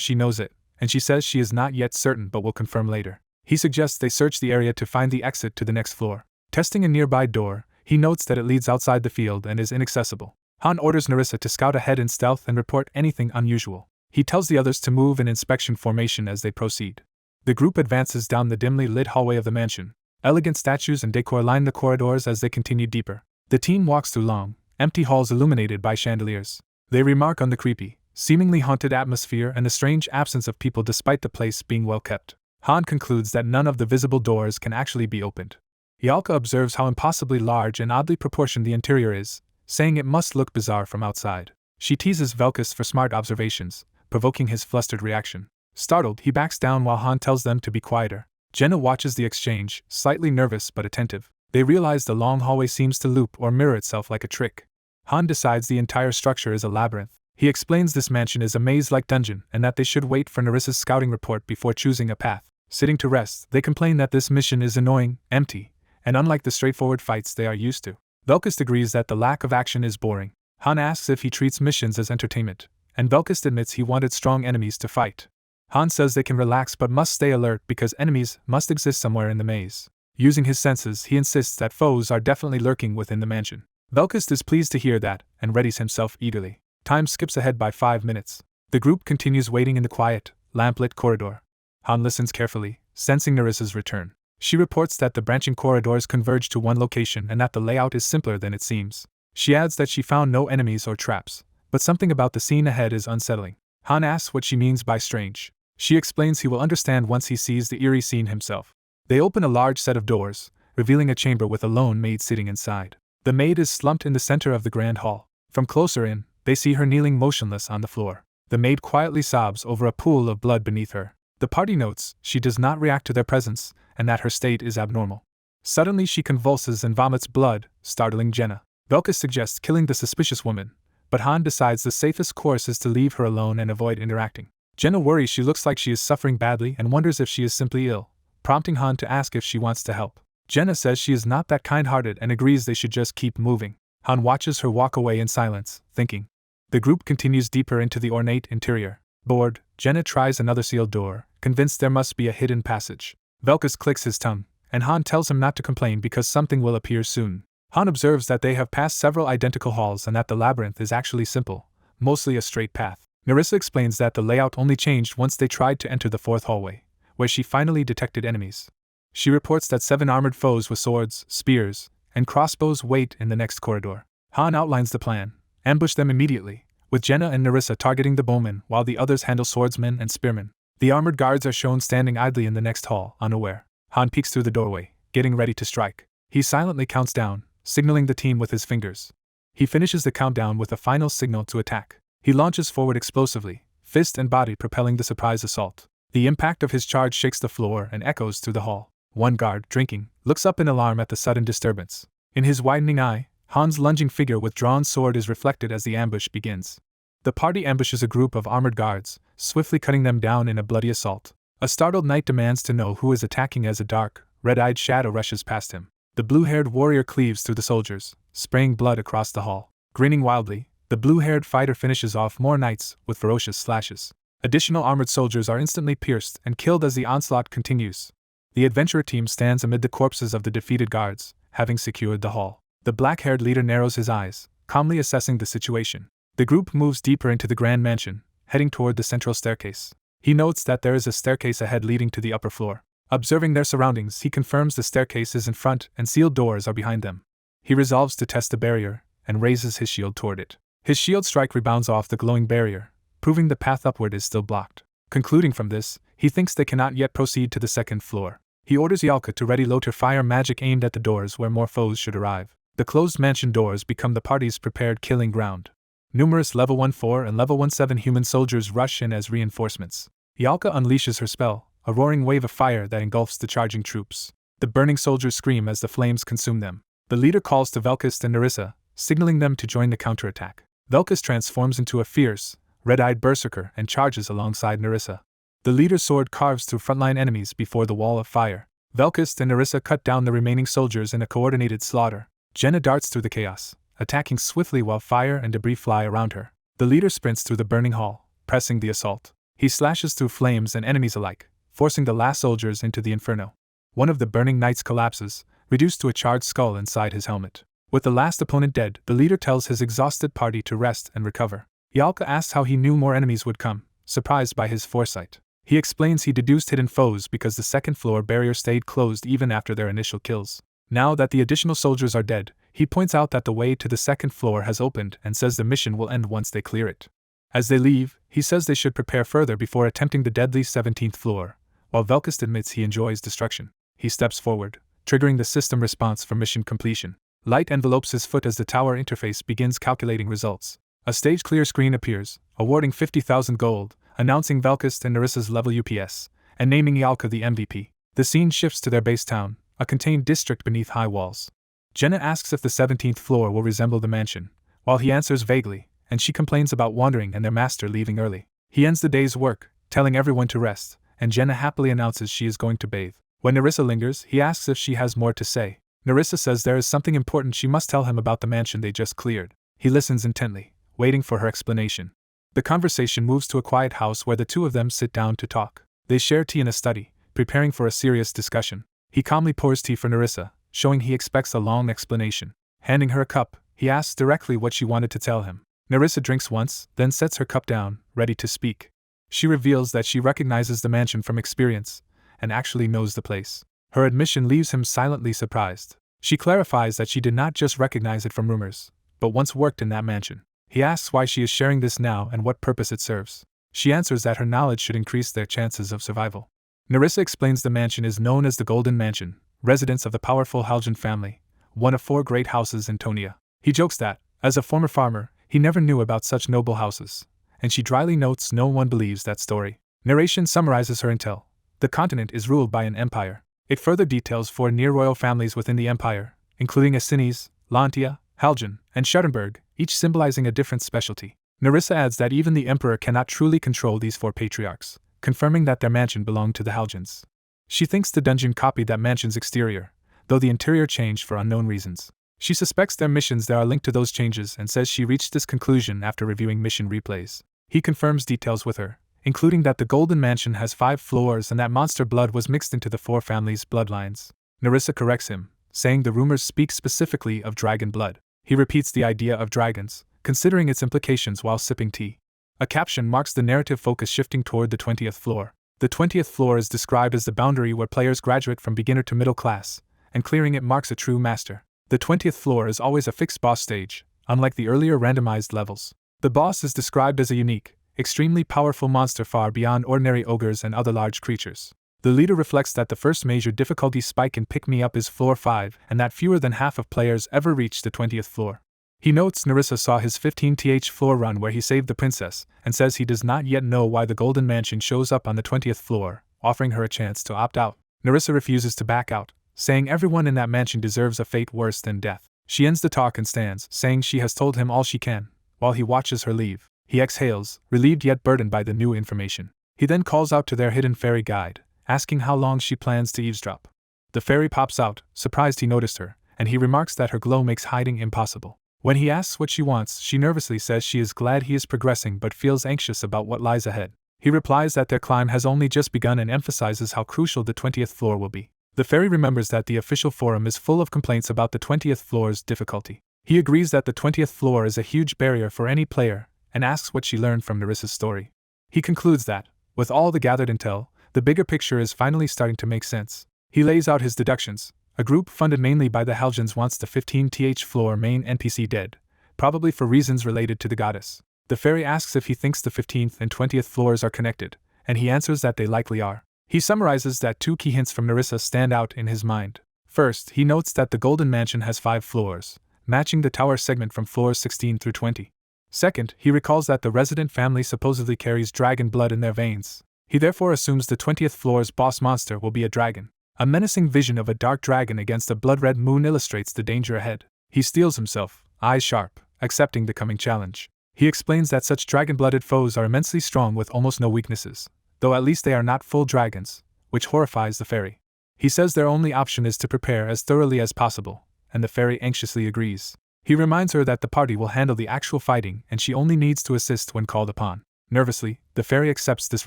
she knows it, and she says she is not yet certain but will confirm later. He suggests they search the area to find the exit to the next floor. Testing a nearby door, he notes that it leads outside the field and is inaccessible. Han orders Nerissa to scout ahead in stealth and report anything unusual. He tells the others to move in inspection formation as they proceed. The group advances down the dimly lit hallway of the mansion. Elegant statues and decor line the corridors as they continue deeper. The team walks through long, empty halls illuminated by chandeliers. They remark on the creepy, seemingly haunted atmosphere and the strange absence of people despite the place being well kept. Han concludes that none of the visible doors can actually be opened. Yalka observes how impossibly large and oddly proportioned the interior is, saying it must look bizarre from outside. She teases Velkist for smart observations, provoking his flustered reaction. Startled, he backs down while Han tells them to be quieter. Jenna watches the exchange, slightly nervous but attentive. They realize the long hallway seems to loop or mirror itself like a trick. Han decides the entire structure is a labyrinth. He explains this mansion is a maze-like dungeon and that they should wait for Nerissa's scouting report before choosing a path. Sitting to rest, they complain that this mission is annoying, empty, and unlike the straightforward fights they are used to. Velkist agrees that the lack of action is boring. Han asks if he treats missions as entertainment, and Velkist admits he wanted strong enemies to fight. Han says they can relax but must stay alert because enemies must exist somewhere in the maze. Using his senses, he insists that foes are definitely lurking within the mansion. Velkist is pleased to hear that, and readies himself eagerly. Time skips ahead by 5 minutes. The group continues waiting in the quiet, lamplit corridor. Han listens carefully, sensing Nerissa's return. She reports that the branching corridors converge to one location and that the layout is simpler than it seems. She adds that she found no enemies or traps, but something about the scene ahead is unsettling. Han asks what she means by strange. She explains he will understand once he sees the eerie scene himself. They open a large set of doors, revealing a chamber with a lone maid sitting inside. The maid is slumped in the center of the grand hall. From closer in, they see her kneeling motionless on the floor. The maid quietly sobs over a pool of blood beneath her. The party notes she does not react to their presence, and that her state is abnormal. Suddenly she convulses and vomits blood, startling Jenna. Velkist suggests killing the suspicious woman, but Han decides the safest course is to leave her alone and avoid interacting. Jenna worries she looks like she is suffering badly and wonders if she is simply ill, prompting Han to ask if she wants to help. Jenna says she is not that kind-hearted and agrees they should just keep moving. Han watches her walk away in silence, thinking. The group continues deeper into the ornate interior. Bored, Jenna tries another sealed door, convinced there must be a hidden passage. Velkist clicks his tongue, and Han tells him not to complain because something will appear soon. Han observes that they have passed several identical halls and that the labyrinth is actually simple, mostly a straight path. Nerissa explains that the layout only changed once they tried to enter the 4th hallway, where she finally detected enemies. She reports that 7 armored foes with swords, spears, and crossbows wait in the next corridor. Han outlines the plan: ambush them immediately, with Jenna and Nerissa targeting the bowmen while the others handle swordsmen and spearmen. The armored guards are shown standing idly in the next hall, unaware. Han peeks through the doorway, getting ready to strike. He silently counts down, signaling the team with his fingers. He finishes the countdown with a final signal to attack. He launches forward explosively, fist and body propelling the surprise assault. The impact of his charge shakes the floor and echoes through the hall. One guard, drinking, looks up in alarm at the sudden disturbance. In his widening eye, Han's lunging figure with drawn sword is reflected as the ambush begins. The party ambushes a group of armored guards, swiftly cutting them down in a bloody assault. A startled knight demands to know who is attacking as a dark, red-eyed shadow rushes past him. The blue-haired warrior cleaves through the soldiers, spraying blood across the hall. Grinning wildly, the blue-haired fighter finishes off more knights with ferocious slashes. Additional armored soldiers are instantly pierced and killed as the onslaught continues. The adventurer team stands amid the corpses of the defeated guards, having secured the hall. The black-haired leader narrows his eyes, calmly assessing the situation. The group moves deeper into the grand mansion, heading toward the central staircase. He notes that there is a staircase ahead leading to the upper floor. Observing their surroundings, he confirms the staircase is in front and sealed doors are behind them. He resolves to test the barrier, and raises his shield toward it. His shield strike rebounds off the glowing barrier, proving the path upward is still blocked. Concluding from this, he thinks they cannot yet proceed to the second floor. He orders Yalka to ready load her fire magic aimed at the doors where more foes should arrive. The closed mansion doors become the party's prepared killing ground. Numerous level 14 and level 17 human soldiers rush in as reinforcements. Yalka unleashes her spell, a roaring wave of fire that engulfs the charging troops. The burning soldiers scream as the flames consume them. The leader calls to Velkist and Nerissa, signaling them to join the counterattack. Velkist transforms into a fierce, red-eyed berserker and charges alongside Nerissa. The leader's sword carves through frontline enemies before the wall of fire. Velkist and Nerissa cut down the remaining soldiers in a coordinated slaughter. Jenna darts through the chaos, attacking swiftly while fire and debris fly around her. The leader sprints through the burning hall, pressing the assault. He slashes through flames and enemies alike, forcing the last soldiers into the inferno. One of the burning knights collapses, reduced to a charred skull inside his helmet. With the last opponent dead, the leader tells his exhausted party to rest and recover. Yalka asks how he knew more enemies would come, surprised by his foresight. He explains he deduced hidden foes because the second floor barrier stayed closed even after their initial kills. Now that the additional soldiers are dead, he points out that the way to the second floor has opened and says the mission will end once they clear it. As they leave, he says they should prepare further before attempting the deadly 17th floor, while Velkist admits he enjoys destruction. He steps forward, triggering the system response for mission completion. Light envelopes his foot as the tower interface begins calculating results. A stage clear screen appears, awarding 50,000 gold, announcing Velkist and Nerissa's level UPS, and naming Yalka the MVP. The scene shifts to their base town, a contained district beneath high walls. Jenna asks if the 17th floor will resemble the mansion, while he answers vaguely, and she complains about wandering and their master leaving early. He ends the day's work, telling everyone to rest, and Jenna happily announces she is going to bathe. When Nerissa lingers, he asks if she has more to say. Nerissa says there is something important she must tell him about the mansion they just cleared. He listens intently, waiting for her explanation. The conversation moves to a quiet house where the two of them sit down to talk. They share tea in a study, preparing for a serious discussion. He calmly pours tea for Nerissa, showing he expects a long explanation. Handing her a cup, he asks directly what she wanted to tell him. Nerissa drinks once, then sets her cup down, ready to speak. She reveals that she recognizes the mansion from experience, and actually knows the place. Her admission leaves him silently surprised. She clarifies that she did not just recognize it from rumors, but once worked in that mansion. He asks why she is sharing this now and what purpose it serves. She answers that her knowledge should increase their chances of survival. Nerissa explains the mansion is known as the Golden Mansion, residence of the powerful Haljan family, one of 4 great houses in Tonia. He jokes that, as a former farmer, he never knew about such noble houses, and she dryly notes no one believes that story. Narration summarizes her intel. The continent is ruled by an empire. It further details 4 near-royal families within the empire, including Assines, Lantia, Haljan, and Schattenberg, each symbolizing a different specialty. Nerissa adds that even the emperor cannot truly control these 4 patriarchs, confirming that their mansion belonged to the Haljans. She thinks the dungeon copied that mansion's exterior, though the interior changed for unknown reasons. She suspects their missions there are linked to those changes and says she reached this conclusion after reviewing mission replays. He confirms details with her, including that the Golden Mansion has 5 floors and that monster blood was mixed into the 4 families' bloodlines. Nerissa corrects him, saying the rumors speak specifically of dragon blood. He repeats the idea of dragons, considering its implications while sipping tea. A caption marks the narrative focus shifting toward the 20th floor. The 20th floor is described as the boundary where players graduate from beginner to middle class, and clearing it marks a true master. The 20th floor is always a fixed boss stage, unlike the earlier randomized levels. The boss is described as a unique, extremely powerful monster far beyond ordinary ogres and other large creatures. The leader reflects that the first major difficulty spike in Pick Me Up is floor 5 and that fewer than half of players ever reach the 20th floor. He notes Nerissa saw his 15th floor run where he saved the princess, and says he does not yet know why the Golden Mansion shows up on the 20th floor, offering her a chance to opt out. Nerissa refuses to back out, saying everyone in that mansion deserves a fate worse than death. She ends the talk and stands, saying she has told him all she can. While he watches her leave, he exhales, relieved yet burdened by the new information. He then calls out to their hidden fairy guide, asking how long she plans to eavesdrop. The fairy pops out, surprised he noticed her, and he remarks that her glow makes hiding impossible. When he asks what she wants, she nervously says she is glad he is progressing but feels anxious about what lies ahead. He replies that their climb has only just begun and emphasizes how crucial the 20th floor will be. The fairy remembers that the official forum is full of complaints about the 20th floor's difficulty. He agrees that the 20th floor is a huge barrier for any player, and asks what she learned from Nerissa's story. He concludes that, with all the gathered intel, the bigger picture is finally starting to make sense. He lays out his deductions. A group funded mainly by the Haljans wants the 15th floor main NPC dead, probably for reasons related to the goddess. The fairy asks if he thinks the 15th and 20th floors are connected, and he answers that they likely are. He summarizes that two key hints from Nerissa stand out in his mind. First, he notes that the Golden Mansion has 5 floors, matching the tower segment from floors 16 through 20. Second, he recalls that the resident family supposedly carries dragon blood in their veins. He therefore assumes the 20th floor's boss monster will be a dragon. A menacing vision of a dark dragon against a blood-red moon illustrates the danger ahead. He steels himself, eyes sharp, accepting the coming challenge. He explains that such dragon-blooded foes are immensely strong with almost no weaknesses, though at least they are not full dragons, which horrifies the fairy. He says their only option is to prepare as thoroughly as possible, and the fairy anxiously agrees. He reminds her that the party will handle the actual fighting and she only needs to assist when called upon. Nervously, the fairy accepts this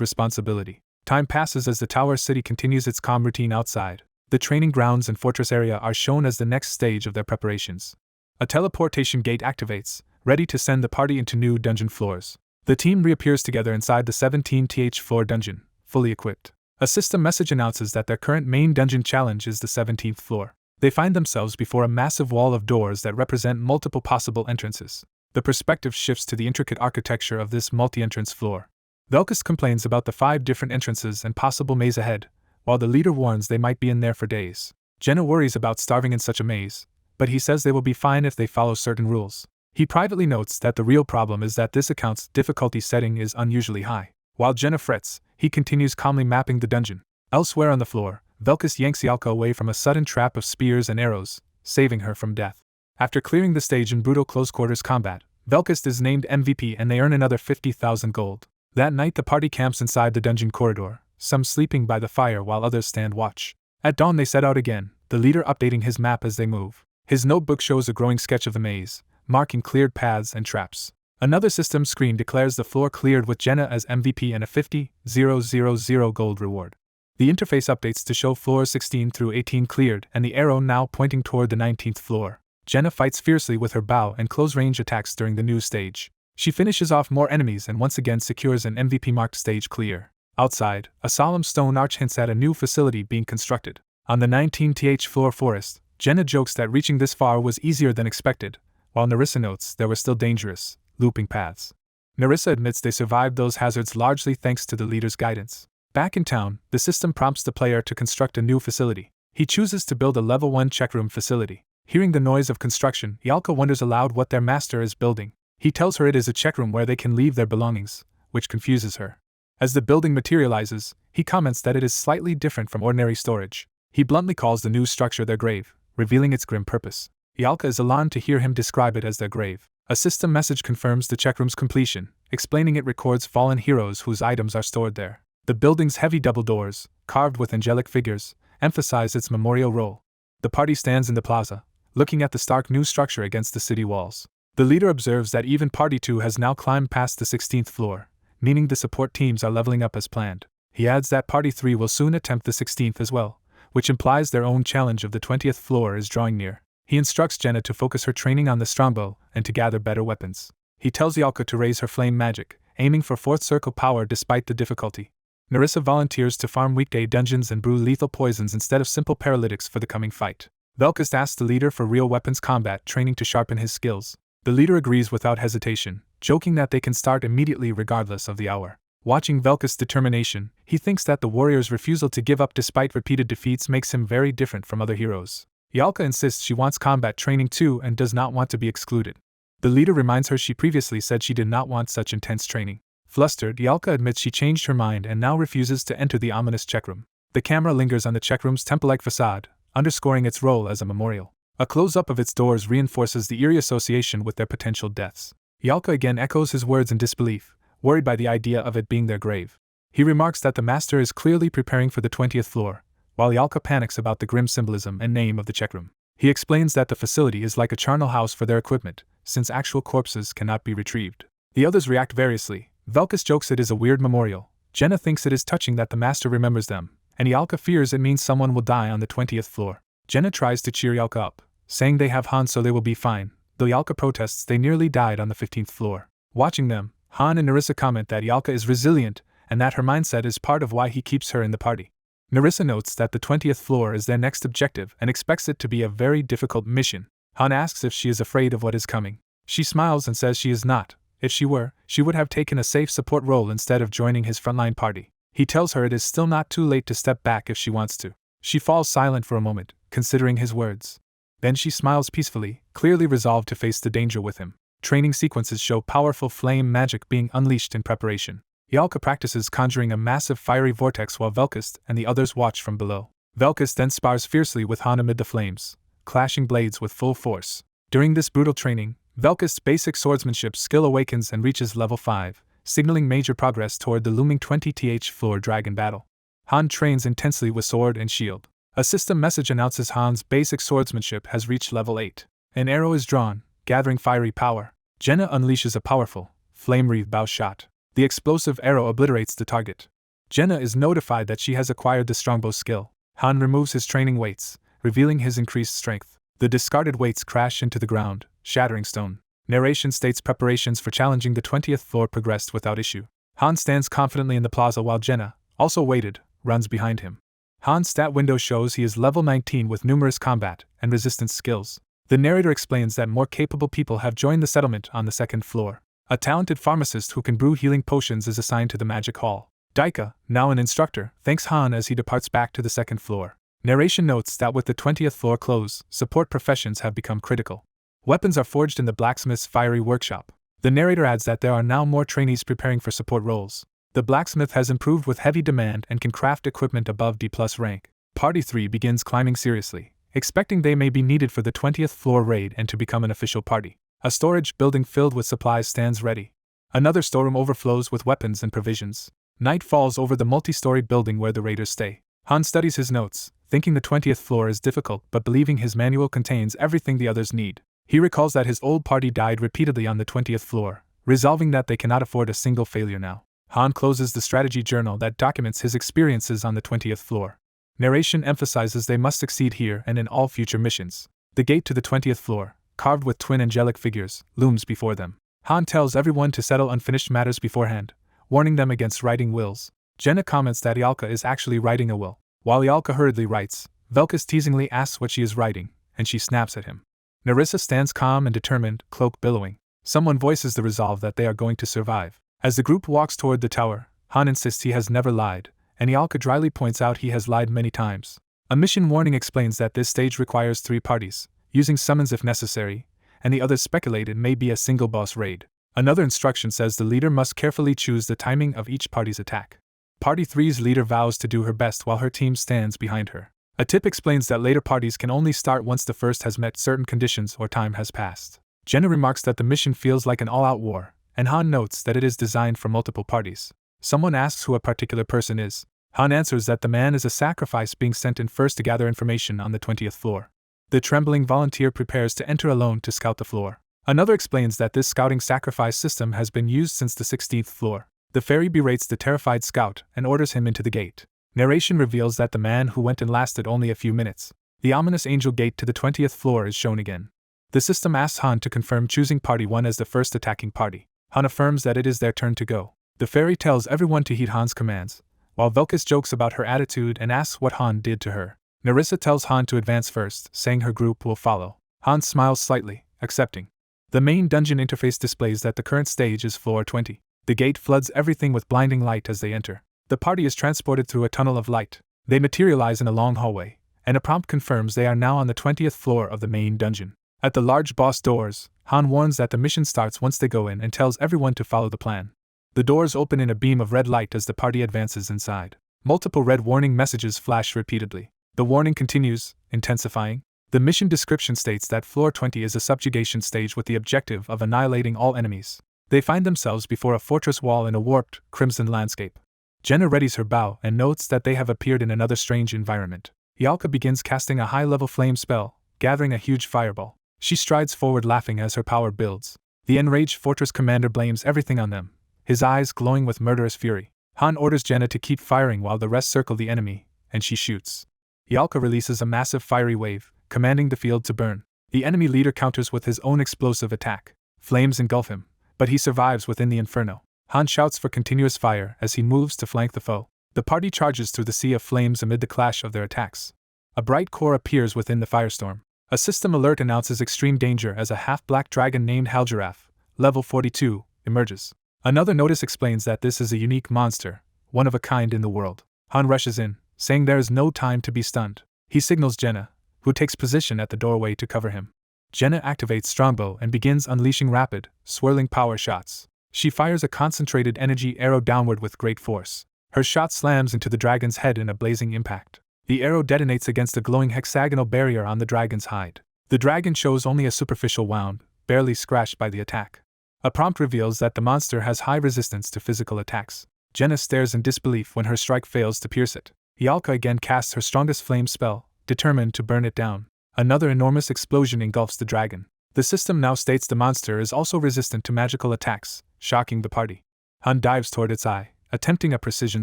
responsibility. Time passes as the tower city continues its calm routine outside. The training grounds and fortress area are shown as the next stage of their preparations. A teleportation gate activates, ready to send the party into new dungeon floors. The team reappears together inside the 17th floor dungeon, fully equipped. A system message announces that their current main dungeon challenge is the 17th floor. They find themselves before a massive wall of doors that represent multiple possible entrances. The perspective shifts to the intricate architecture of this multi-entrance floor. Velkus complains about the 5 different entrances and possible maze ahead, while the leader warns they might be in there for days. Jenna worries about starving in such a maze, but he says they will be fine if they follow certain rules. He privately notes that the real problem is that this account's difficulty setting is unusually high. While Jenna frets, he continues calmly mapping the dungeon. Elsewhere on the floor, Velkus yanks Yalka away from a sudden trap of spears and arrows, saving her from death. After clearing the stage in brutal close-quarters combat, Velkus is named MVP and they earn another 50,000 gold. That night the party camps inside the dungeon corridor, some sleeping by the fire while others stand watch. At dawn they set out again, the leader updating his map as they move. His notebook shows a growing sketch of the maze, marking cleared paths and traps. Another system screen declares the floor cleared with Jenna as MVP and a 50,000 gold reward. The interface updates to show floors 16 through 18 cleared and the arrow now pointing toward the 19th floor. Jenna fights fiercely with her bow and close-range attacks during the new stage. She finishes off more enemies and once again secures an MVP-marked stage clear. Outside, a solemn stone arch hints at a new facility being constructed. On the 19th floor forest, Jenna jokes that reaching this far was easier than expected, while Nerissa notes there were still dangerous, looping paths. Nerissa admits they survived those hazards largely thanks to the leader's guidance. Back in town, the system prompts the player to construct a new facility. He chooses to build a level 1 checkroom facility. Hearing the noise of construction, Yalka wonders aloud what their master is building. He tells her it is a checkroom where they can leave their belongings, which confuses her. As the building materializes, he comments that it is slightly different from ordinary storage. He bluntly calls the new structure their grave, revealing its grim purpose. Yalka is alarmed to hear him describe it as their grave. A system message confirms the checkroom's completion, explaining it records fallen heroes whose items are stored there. The building's heavy double doors, carved with angelic figures, emphasize its memorial role. The party stands in the plaza, looking at the stark new structure against the city walls. The leader observes that even Party 2 has now climbed past the 16th floor, meaning the support teams are leveling up as planned. He adds that Party 3 will soon attempt the 16th as well, which implies their own challenge of the 20th floor is drawing near. He instructs Jenna to focus her training on the strongbow and to gather better weapons. He tells Yalka to raise her flame magic, aiming for 4th circle power despite the difficulty. Nerissa volunteers to farm weekday dungeons and brew lethal poisons instead of simple paralytics for the coming fight. Velkus asks the leader for real weapons combat training to sharpen his skills. The leader agrees without hesitation, joking that they can start immediately regardless of the hour. Watching Velkus' determination, he thinks that the warrior's refusal to give up despite repeated defeats makes him very different from other heroes. Yalka insists she wants combat training too and does not want to be excluded. The leader reminds her she previously said she did not want such intense training. Flustered, Yalka admits she changed her mind and now refuses to enter the ominous checkroom. The camera lingers on the checkroom's temple-like facade, underscoring its role as a memorial. A close-up of its doors reinforces the eerie association with their potential deaths. Yalka again echoes his words in disbelief, worried by the idea of it being their grave. He remarks that the master is clearly preparing for the 20th floor, while Yalka panics about the grim symbolism and name of the checkroom. He explains that the facility is like a charnel house for their equipment, since actual corpses cannot be retrieved. The others react variously. Velkus jokes it is a weird memorial. Jenna thinks it is touching that the master remembers them, and Yalka fears it means someone will die on the 20th floor. Jenna tries to cheer Yalka up, saying they have Han so they will be fine, though Yalka protests they nearly died on the 15th floor. Watching them, Han and Nerissa comment that Yalka is resilient and that her mindset is part of why he keeps her in the party. Nerissa notes that the 20th floor is their next objective and expects it to be a very difficult mission. Han asks if she is afraid of what is coming. She smiles and says she is not. If she were, she would have taken a safe support role instead of joining his frontline party. He tells her it is still not too late to step back if she wants to. She falls silent for a moment, considering his words. Then she smiles peacefully, clearly resolved to face the danger with him. Training sequences show powerful flame magic being unleashed in preparation. Ialka practices conjuring a massive fiery vortex while Velkist and the others watch from below. Velkist then spars fiercely with Han amid the flames, clashing blades with full force. During this brutal training, Velkist's basic swordsmanship skill awakens and reaches level 5, signaling major progress toward the looming 20th floor dragon battle. Han trains intensely with sword and shield. A system message announces Han's basic swordsmanship has reached level 8. An arrow is drawn, gathering fiery power. Jenna unleashes a powerful, flame-wreathed bow shot. The explosive arrow obliterates the target. Jenna is notified that she has acquired the strongbow skill. Han removes his training weights, revealing his increased strength. The discarded weights crash into the ground, shattering stone. Narration states preparations for challenging the 20th floor progressed without issue. Han stands confidently in the plaza while Jenna, also weighted, runs behind him. Han's stat window shows he is level 19 with numerous combat and resistance skills. The narrator explains that more capable people have joined the settlement on the 2nd floor. A talented pharmacist who can brew healing potions is assigned to the magic hall. Daika, now an instructor, thanks Han as he departs back to the 2nd floor. Narration notes that with the 20th floor closed, support professions have become critical. Weapons are forged in the blacksmith's fiery workshop. The narrator adds that there are now more trainees preparing for support roles. The blacksmith has improved with heavy demand and can craft equipment above D+ rank. Party 3 begins climbing seriously, expecting they may be needed for the 20th floor raid and to become an official party. A storage building filled with supplies stands ready. Another storeroom overflows with weapons and provisions. Night falls over the multi-story building where the raiders stay. Han studies his notes, thinking the 20th floor is difficult but believing his manual contains everything the others need. He recalls that his old party died repeatedly on the 20th floor, resolving that they cannot afford a single failure now. Han closes the strategy journal that documents his experiences on the 20th floor. Narration emphasizes they must succeed here and in all future missions. The gate to the 20th floor, carved with twin angelic figures, looms before them. Han tells everyone to settle unfinished matters beforehand, warning them against writing wills. Jenna comments that Ialka is actually writing a will. While Ialka hurriedly writes, Velkist teasingly asks what she is writing, and she snaps at him. Narissa stands calm and determined, cloak billowing. Someone voices the resolve that they are going to survive. As the group walks toward the tower, Han insists he has never lied, and Ialka dryly points out he has lied many times. A mission warning explains that this stage requires 3 parties, using summons if necessary, and the others speculate it may be a single boss raid. Another instruction says the leader must carefully choose the timing of each party's attack. Party 3's leader vows to do her best while her team stands behind her. A tip explains that later parties can only start once the first has met certain conditions or time has passed. Jenna remarks that the mission feels like an all-out war, and Han notes that it is designed for multiple parties. Someone asks who a particular person is. Han answers that the man is a sacrifice being sent in first to gather information on the 20th floor. The trembling volunteer prepares to enter alone to scout the floor. Another explains that this scouting sacrifice system has been used since the 16th floor. The fairy berates the terrified scout and orders him into the gate. Narration reveals that the man who went in lasted only a few minutes. The ominous angel gate to the 20th floor is shown again. The system asks Han to confirm choosing Party 1 as the first attacking party. Han affirms that it is their turn to go. The fairy tells everyone to heed Han's commands, while Velkist jokes about her attitude and asks what Han did to her. Narissa tells Han to advance first, saying her group will follow. Han smiles slightly, accepting. The main dungeon interface displays that the current stage is floor 20. The gate floods everything with blinding light as they enter. The party is transported through a tunnel of light. They materialize in a long hallway, and a prompt confirms they are now on the 20th floor of the main dungeon. At the large boss doors, Han warns that the mission starts once they go in and tells everyone to follow the plan. The doors open in a beam of red light as the party advances inside. Multiple red warning messages flash repeatedly. The warning continues, intensifying. The mission description states that floor 20 is a subjugation stage with the objective of annihilating all enemies. They find themselves before a fortress wall in a warped, crimson landscape. Jenna readies her bow and notes that they have appeared in another strange environment. Ialka begins casting a high-level flame spell, gathering a huge fireball. She strides forward laughing as her power builds. The enraged fortress commander blames everything on them, his eyes glowing with murderous fury. Han orders Jenna to keep firing while the rest circle the enemy, and she shoots. Ialka releases a massive fiery wave, commanding the field to burn. The enemy leader counters with his own explosive attack. Flames engulf him, but he survives within the inferno. Han shouts for continuous fire as he moves to flank the foe. The party charges through the sea of flames amid the clash of their attacks. A bright core appears within the firestorm. A system alert announces extreme danger as a half-black dragon named Halgiraffe, level 42, emerges. Another notice explains that this is a unique monster, one of a kind in the world. Han rushes in, saying there is no time to be stunned. He signals Jenna, who takes position at the doorway to cover him. Jenna activates Strongbow and begins unleashing rapid, swirling power shots. She fires a concentrated energy arrow downward with great force. Her shot slams into the dragon's head in a blazing impact. The arrow detonates against a glowing hexagonal barrier on the dragon's hide. The dragon shows only a superficial wound, barely scratched by the attack. A prompt reveals that the monster has high resistance to physical attacks. Jenna stares in disbelief when her strike fails to pierce it. Ialka again casts her strongest flame spell, determined to burn it down. Another enormous explosion engulfs the dragon. The system now states the monster is also resistant to magical attacks, shocking the party. Han dives toward its eye, attempting a precision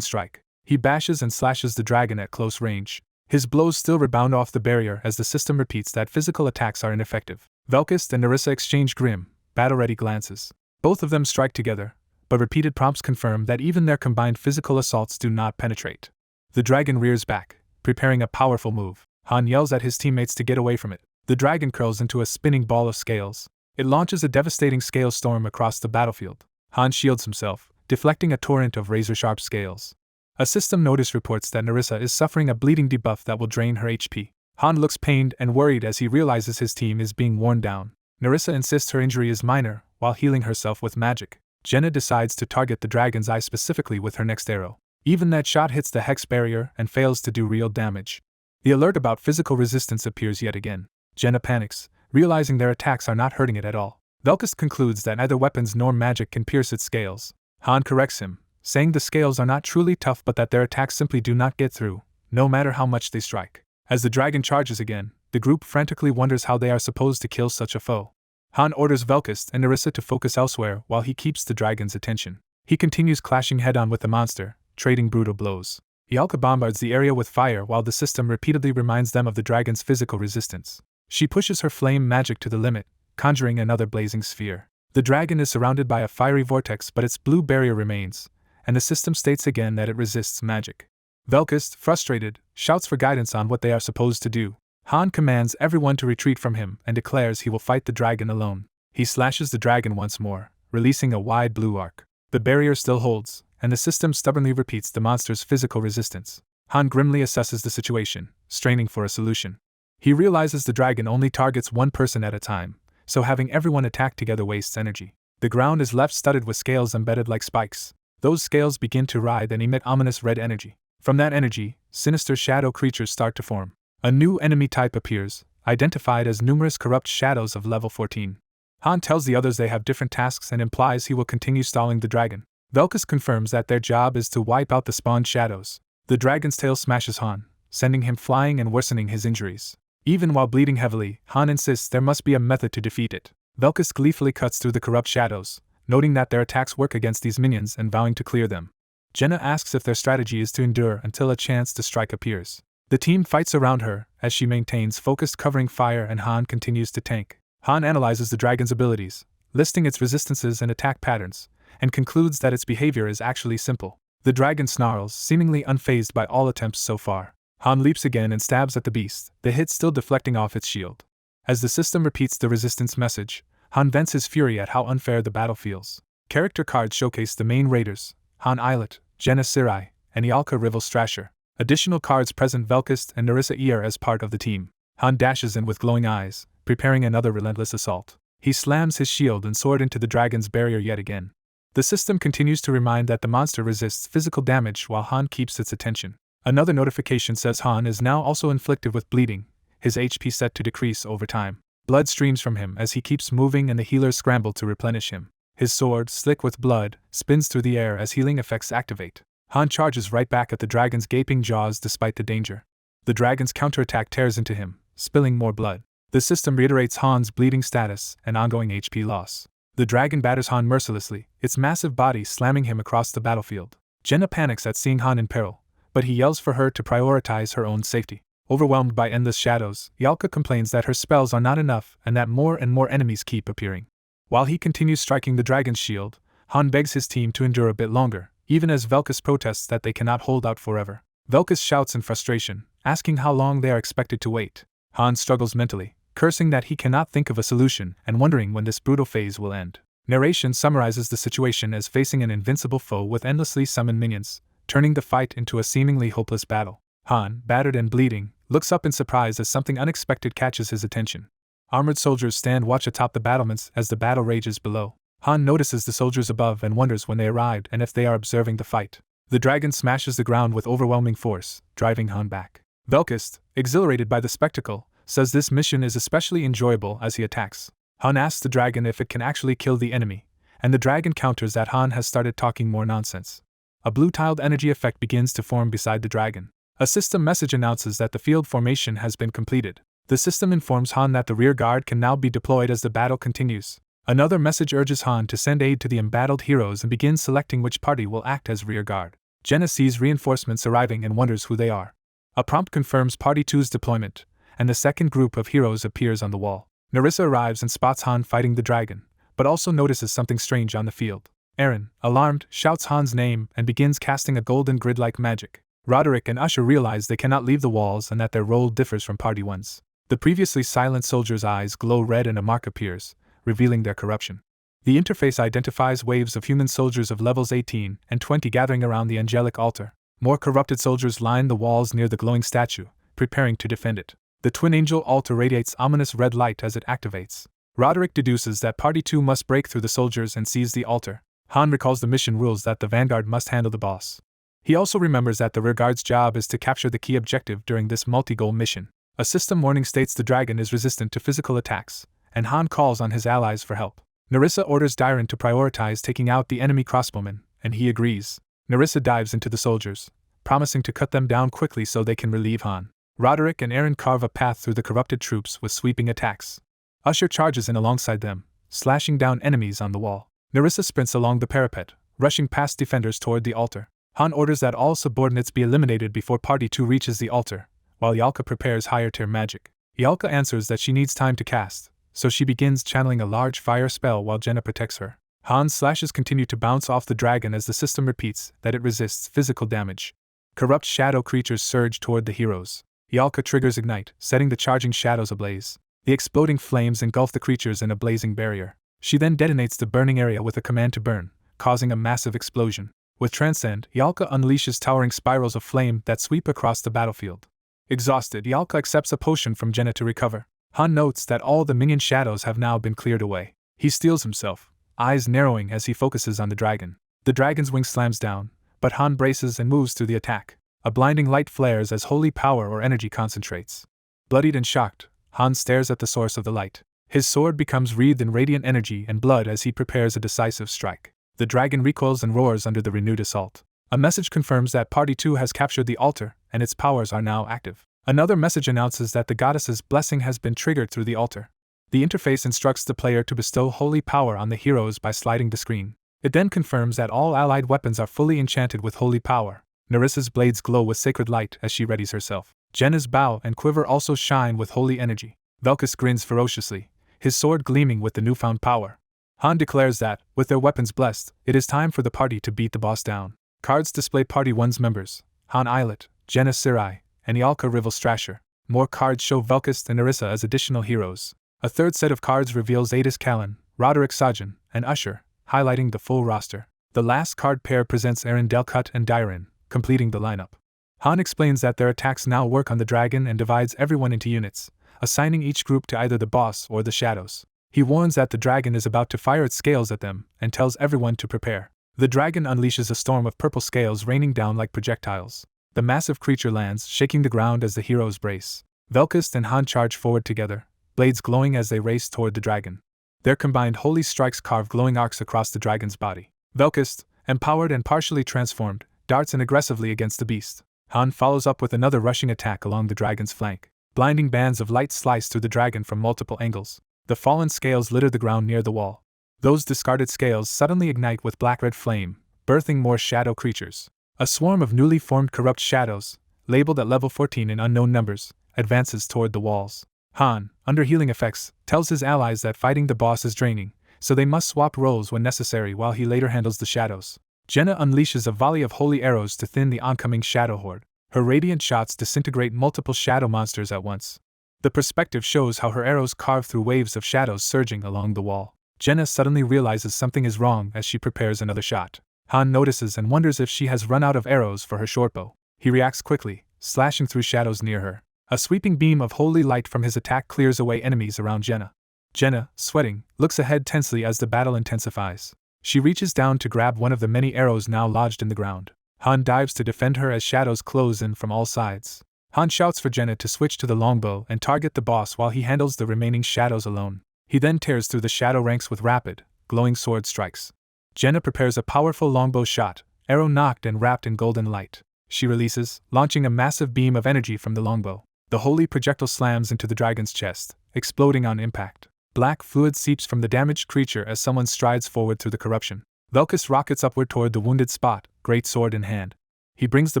strike. He bashes and slashes the dragon at close range. His blows still rebound off the barrier as the system repeats that physical attacks are ineffective. Velkist and Nerissa exchange grim, battle-ready glances. Both of them strike together, but repeated prompts confirm that even their combined physical assaults do not penetrate. The dragon rears back, preparing a powerful move. Han yells at his teammates to get away from it. The dragon curls into a spinning ball of scales. It launches a devastating scale storm across the battlefield. Han shields himself, deflecting a torrent of razor-sharp scales. A system notice reports that Nerissa is suffering a bleeding debuff that will drain her HP. Han looks pained and worried as he realizes his team is being worn down. Nerissa insists her injury is minor, while healing herself with magic. Jenna decides to target the dragon's eye specifically with her next arrow. Even that shot hits the hex barrier and fails to do real damage. The alert about physical resistance appears yet again. Jenna panics, realizing their attacks are not hurting it at all. Velkist concludes that neither weapons nor magic can pierce its scales. Han corrects him, saying the scales are not truly tough but that their attacks simply do not get through, no matter how much they strike. As the dragon charges again, the group frantically wonders how they are supposed to kill such a foe. Han orders Velkist and Nerissa to focus elsewhere while he keeps the dragon's attention. He continues clashing head-on with the monster, trading brutal blows. Ialka bombards the area with fire while the system repeatedly reminds them of the dragon's physical resistance. She pushes her flame magic to the limit, conjuring another blazing sphere. The dragon is surrounded by a fiery vortex but its blue barrier remains, and the system states again that it resists magic. Velkist, frustrated, shouts for guidance on what they are supposed to do. Han commands everyone to retreat from him and declares he will fight the dragon alone. He slashes the dragon once more, releasing a wide blue arc. The barrier still holds, and the system stubbornly repeats the monster's physical resistance. Han grimly assesses the situation, straining for a solution. He realizes the dragon only targets one person at a time, so having everyone attack together wastes energy. The ground is left studded with scales embedded like spikes. Those scales begin to writhe and emit ominous red energy. From that energy, sinister shadow creatures start to form. A new enemy type appears, identified as numerous corrupt shadows of level 14. Han tells the others they have different tasks and implies he will continue stalling the dragon. Velkist confirms that their job is to wipe out the spawned shadows. The dragon's tail smashes Han, sending him flying and worsening his injuries. Even while bleeding heavily, Han insists there must be a method to defeat it. Velkist gleefully cuts through the corrupt shadows, noting that their attacks work against these minions and vowing to clear them. Jenna asks if their strategy is to endure until a chance to strike appears. The team fights around her, as she maintains focused covering fire and Han continues to tank. Han analyzes the dragon's abilities, listing its resistances and attack patterns, and concludes that its behavior is actually simple. The dragon snarls, seemingly unfazed by all attempts so far. Han leaps again and stabs at the beast, the hit still deflecting off its shield. As the system repeats the resistance message, Han vents his fury at how unfair the battle feels. Character cards showcase the main raiders, Han Islet, Jenna Sirai, and Ialka Rival Strasher. Additional cards present Velkist and Nerissa Ear as part of the team. Han dashes in with glowing eyes, preparing another relentless assault. He slams his shield and sword into the dragon's barrier yet again. The system continues to remind that the monster resists physical damage while Han keeps its attention. Another notification says Han is now also inflicted with bleeding, his HP set to decrease over time. Blood streams from him as he keeps moving and the healers scramble to replenish him. His sword, slick with blood, spins through the air as healing effects activate. Han charges right back at the dragon's gaping jaws despite the danger. The dragon's counterattack tears into him, spilling more blood. The system reiterates Han's bleeding status and ongoing HP loss. The dragon batters Han mercilessly, its massive body slamming him across the battlefield. Jenna panics at seeing Han in peril, but he yells for her to prioritize her own safety. Overwhelmed by endless shadows, Ialka complains that her spells are not enough and that more and more enemies keep appearing. While he continues striking the dragon's shield, Han begs his team to endure a bit longer, even as Velkist protests that they cannot hold out forever. Velkist shouts in frustration, asking how long they are expected to wait. Han struggles mentally, cursing that he cannot think of a solution and wondering when this brutal phase will end. Narration summarizes the situation as facing an invincible foe with endlessly summoned minions, turning the fight into a seemingly hopeless battle. Han, battered and bleeding, looks up in surprise as something unexpected catches his attention. Armored soldiers stand watch atop the battlements as the battle rages below. Han notices the soldiers above and wonders when they arrived and if they are observing the fight. The dragon smashes the ground with overwhelming force, driving Han back. Velkist, exhilarated by the spectacle, says this mission is especially enjoyable as he attacks. Han asks the dragon if it can actually kill the enemy, and the dragon counters that Han has started talking more nonsense. A blue-tiled energy effect begins to form beside the dragon. A system message announces that the field formation has been completed. The system informs Han that the rear guard can now be deployed as the battle continues. Another message urges Han to send aid to the embattled heroes and begins selecting which party will act as rear guard. Jenna sees reinforcements arriving and wonders who they are. A prompt confirms Party 2's deployment, and the second group of heroes appears on the wall. Narissa arrives and spots Han fighting the dragon, but also notices something strange on the field. Eren, alarmed, shouts Han's name and begins casting a golden grid-like magic. Roderick and Usher realize they cannot leave the walls and that their role differs from Party 1's. The previously silent soldiers' eyes glow red and a mark appears, revealing their corruption. The interface identifies waves of human soldiers of levels 18 and 20 gathering around the angelic altar. More corrupted soldiers line the walls near the glowing statue, preparing to defend it. The twin angel altar radiates ominous red light as it activates. Roderick deduces that Party 2 must break through the soldiers and seize the altar. Han recalls the mission rules that the vanguard must handle the boss. He also remembers that the rearguard's job is to capture the key objective during this multi-goal mission. A system warning states the dragon is resistant to physical attacks, and Han calls on his allies for help. Narissa orders Dairon to prioritize taking out the enemy crossbowmen, and he agrees. Narissa dives into the soldiers, promising to cut them down quickly so they can relieve Han. Roderick and Eren carve a path through the corrupted troops with sweeping attacks. Usher charges in alongside them, slashing down enemies on the wall. Narissa sprints along the parapet, rushing past defenders toward the altar. Han orders that all subordinates be eliminated before Party 2 reaches the altar, while Yalka prepares higher-tier magic. Yalka answers that she needs time to cast, so she begins channeling a large fire spell while Jenna protects her. Han's slashes continue to bounce off the dragon as the system repeats that it resists physical damage. Corrupt shadow creatures surge toward the heroes. Yalka triggers Ignite, setting the charging shadows ablaze. The exploding flames engulf the creatures in a blazing barrier. She then detonates the burning area with a command to burn, causing a massive explosion. With Transcend, Yalka unleashes towering spirals of flame that sweep across the battlefield. Exhausted, Yalka accepts a potion from Jenna to recover. Han notes that all the minion shadows have now been cleared away. He steels himself, eyes narrowing as he focuses on the dragon. The dragon's wing slams down, but Han braces and moves through the attack. A blinding light flares as holy power or energy concentrates. Bloodied and shocked, Han stares at the source of the light. His sword becomes wreathed in radiant energy and blood as he prepares a decisive strike. The dragon recoils and roars under the renewed assault. A message confirms that Party 2 has captured the altar, and its powers are now active. Another message announces that the goddess's blessing has been triggered through the altar. The interface instructs the player to bestow holy power on the heroes by sliding the screen. It then confirms that all allied weapons are fully enchanted with holy power. Narissa's blades glow with sacred light as she readies herself. Jenna's bow and quiver also shine with holy energy. Velkis grins ferociously, his sword gleaming with the newfound power. Han declares that, with their weapons blessed, it is time for the party to beat the boss down. Cards display Party 1's members: Han Islet, Jenna Sirai, and Yalka Rival Strasher. More cards show Velkis and Narissa as additional heroes. A third set of cards reveals Adis Callan, Roderick Sajjan, and Usher, highlighting the full roster. The last card pair presents Eren Delcut and Dairon, completing the lineup. Han explains that their attacks now work on the dragon and divides everyone into units, assigning each group to either the boss or the shadows. He warns that the dragon is about to fire its scales at them and tells everyone to prepare. The dragon unleashes a storm of purple scales raining down like projectiles. The massive creature lands, shaking the ground as the heroes brace. Velkist and Han charge forward together, blades glowing as they race toward the dragon. Their combined holy strikes carve glowing arcs across the dragon's body. Velkist, empowered and partially transformed, darts in aggressively against the beast. Han follows up with another rushing attack along the dragon's flank. Blinding bands of light slice through the dragon from multiple angles. The fallen scales litter the ground near the wall. Those discarded scales suddenly ignite with black-red flame, birthing more shadow creatures. A swarm of newly formed corrupt shadows, labeled at level 14 in unknown numbers, advances toward the walls. Han, under healing effects, tells his allies that fighting the boss is draining, so they must swap roles when necessary while he later handles the shadows. Jenna unleashes a volley of holy arrows to thin the oncoming shadow horde. Her radiant shots disintegrate multiple shadow monsters at once. The perspective shows how her arrows carve through waves of shadows surging along the wall. Jenna suddenly realizes something is wrong as she prepares another shot. Han notices and wonders if she has run out of arrows for her shortbow. He reacts quickly, slashing through shadows near her. A sweeping beam of holy light from his attack clears away enemies around Jenna. Jenna, sweating, looks ahead tensely as the battle intensifies. She reaches down to grab one of the many arrows now lodged in the ground. Han dives to defend her as shadows close in from all sides. Han shouts for Jenna to switch to the longbow and target the boss while he handles the remaining shadows alone. He then tears through the shadow ranks with rapid, glowing sword strikes. Jenna prepares a powerful longbow shot, arrow nocked and wrapped in golden light. She releases, launching a massive beam of energy from the longbow. The holy projectile slams into the dragon's chest, exploding on impact. Black fluid seeps from the damaged creature as someone strides forward through the corruption. Velkus rockets upward toward the wounded spot, great sword in hand. He brings the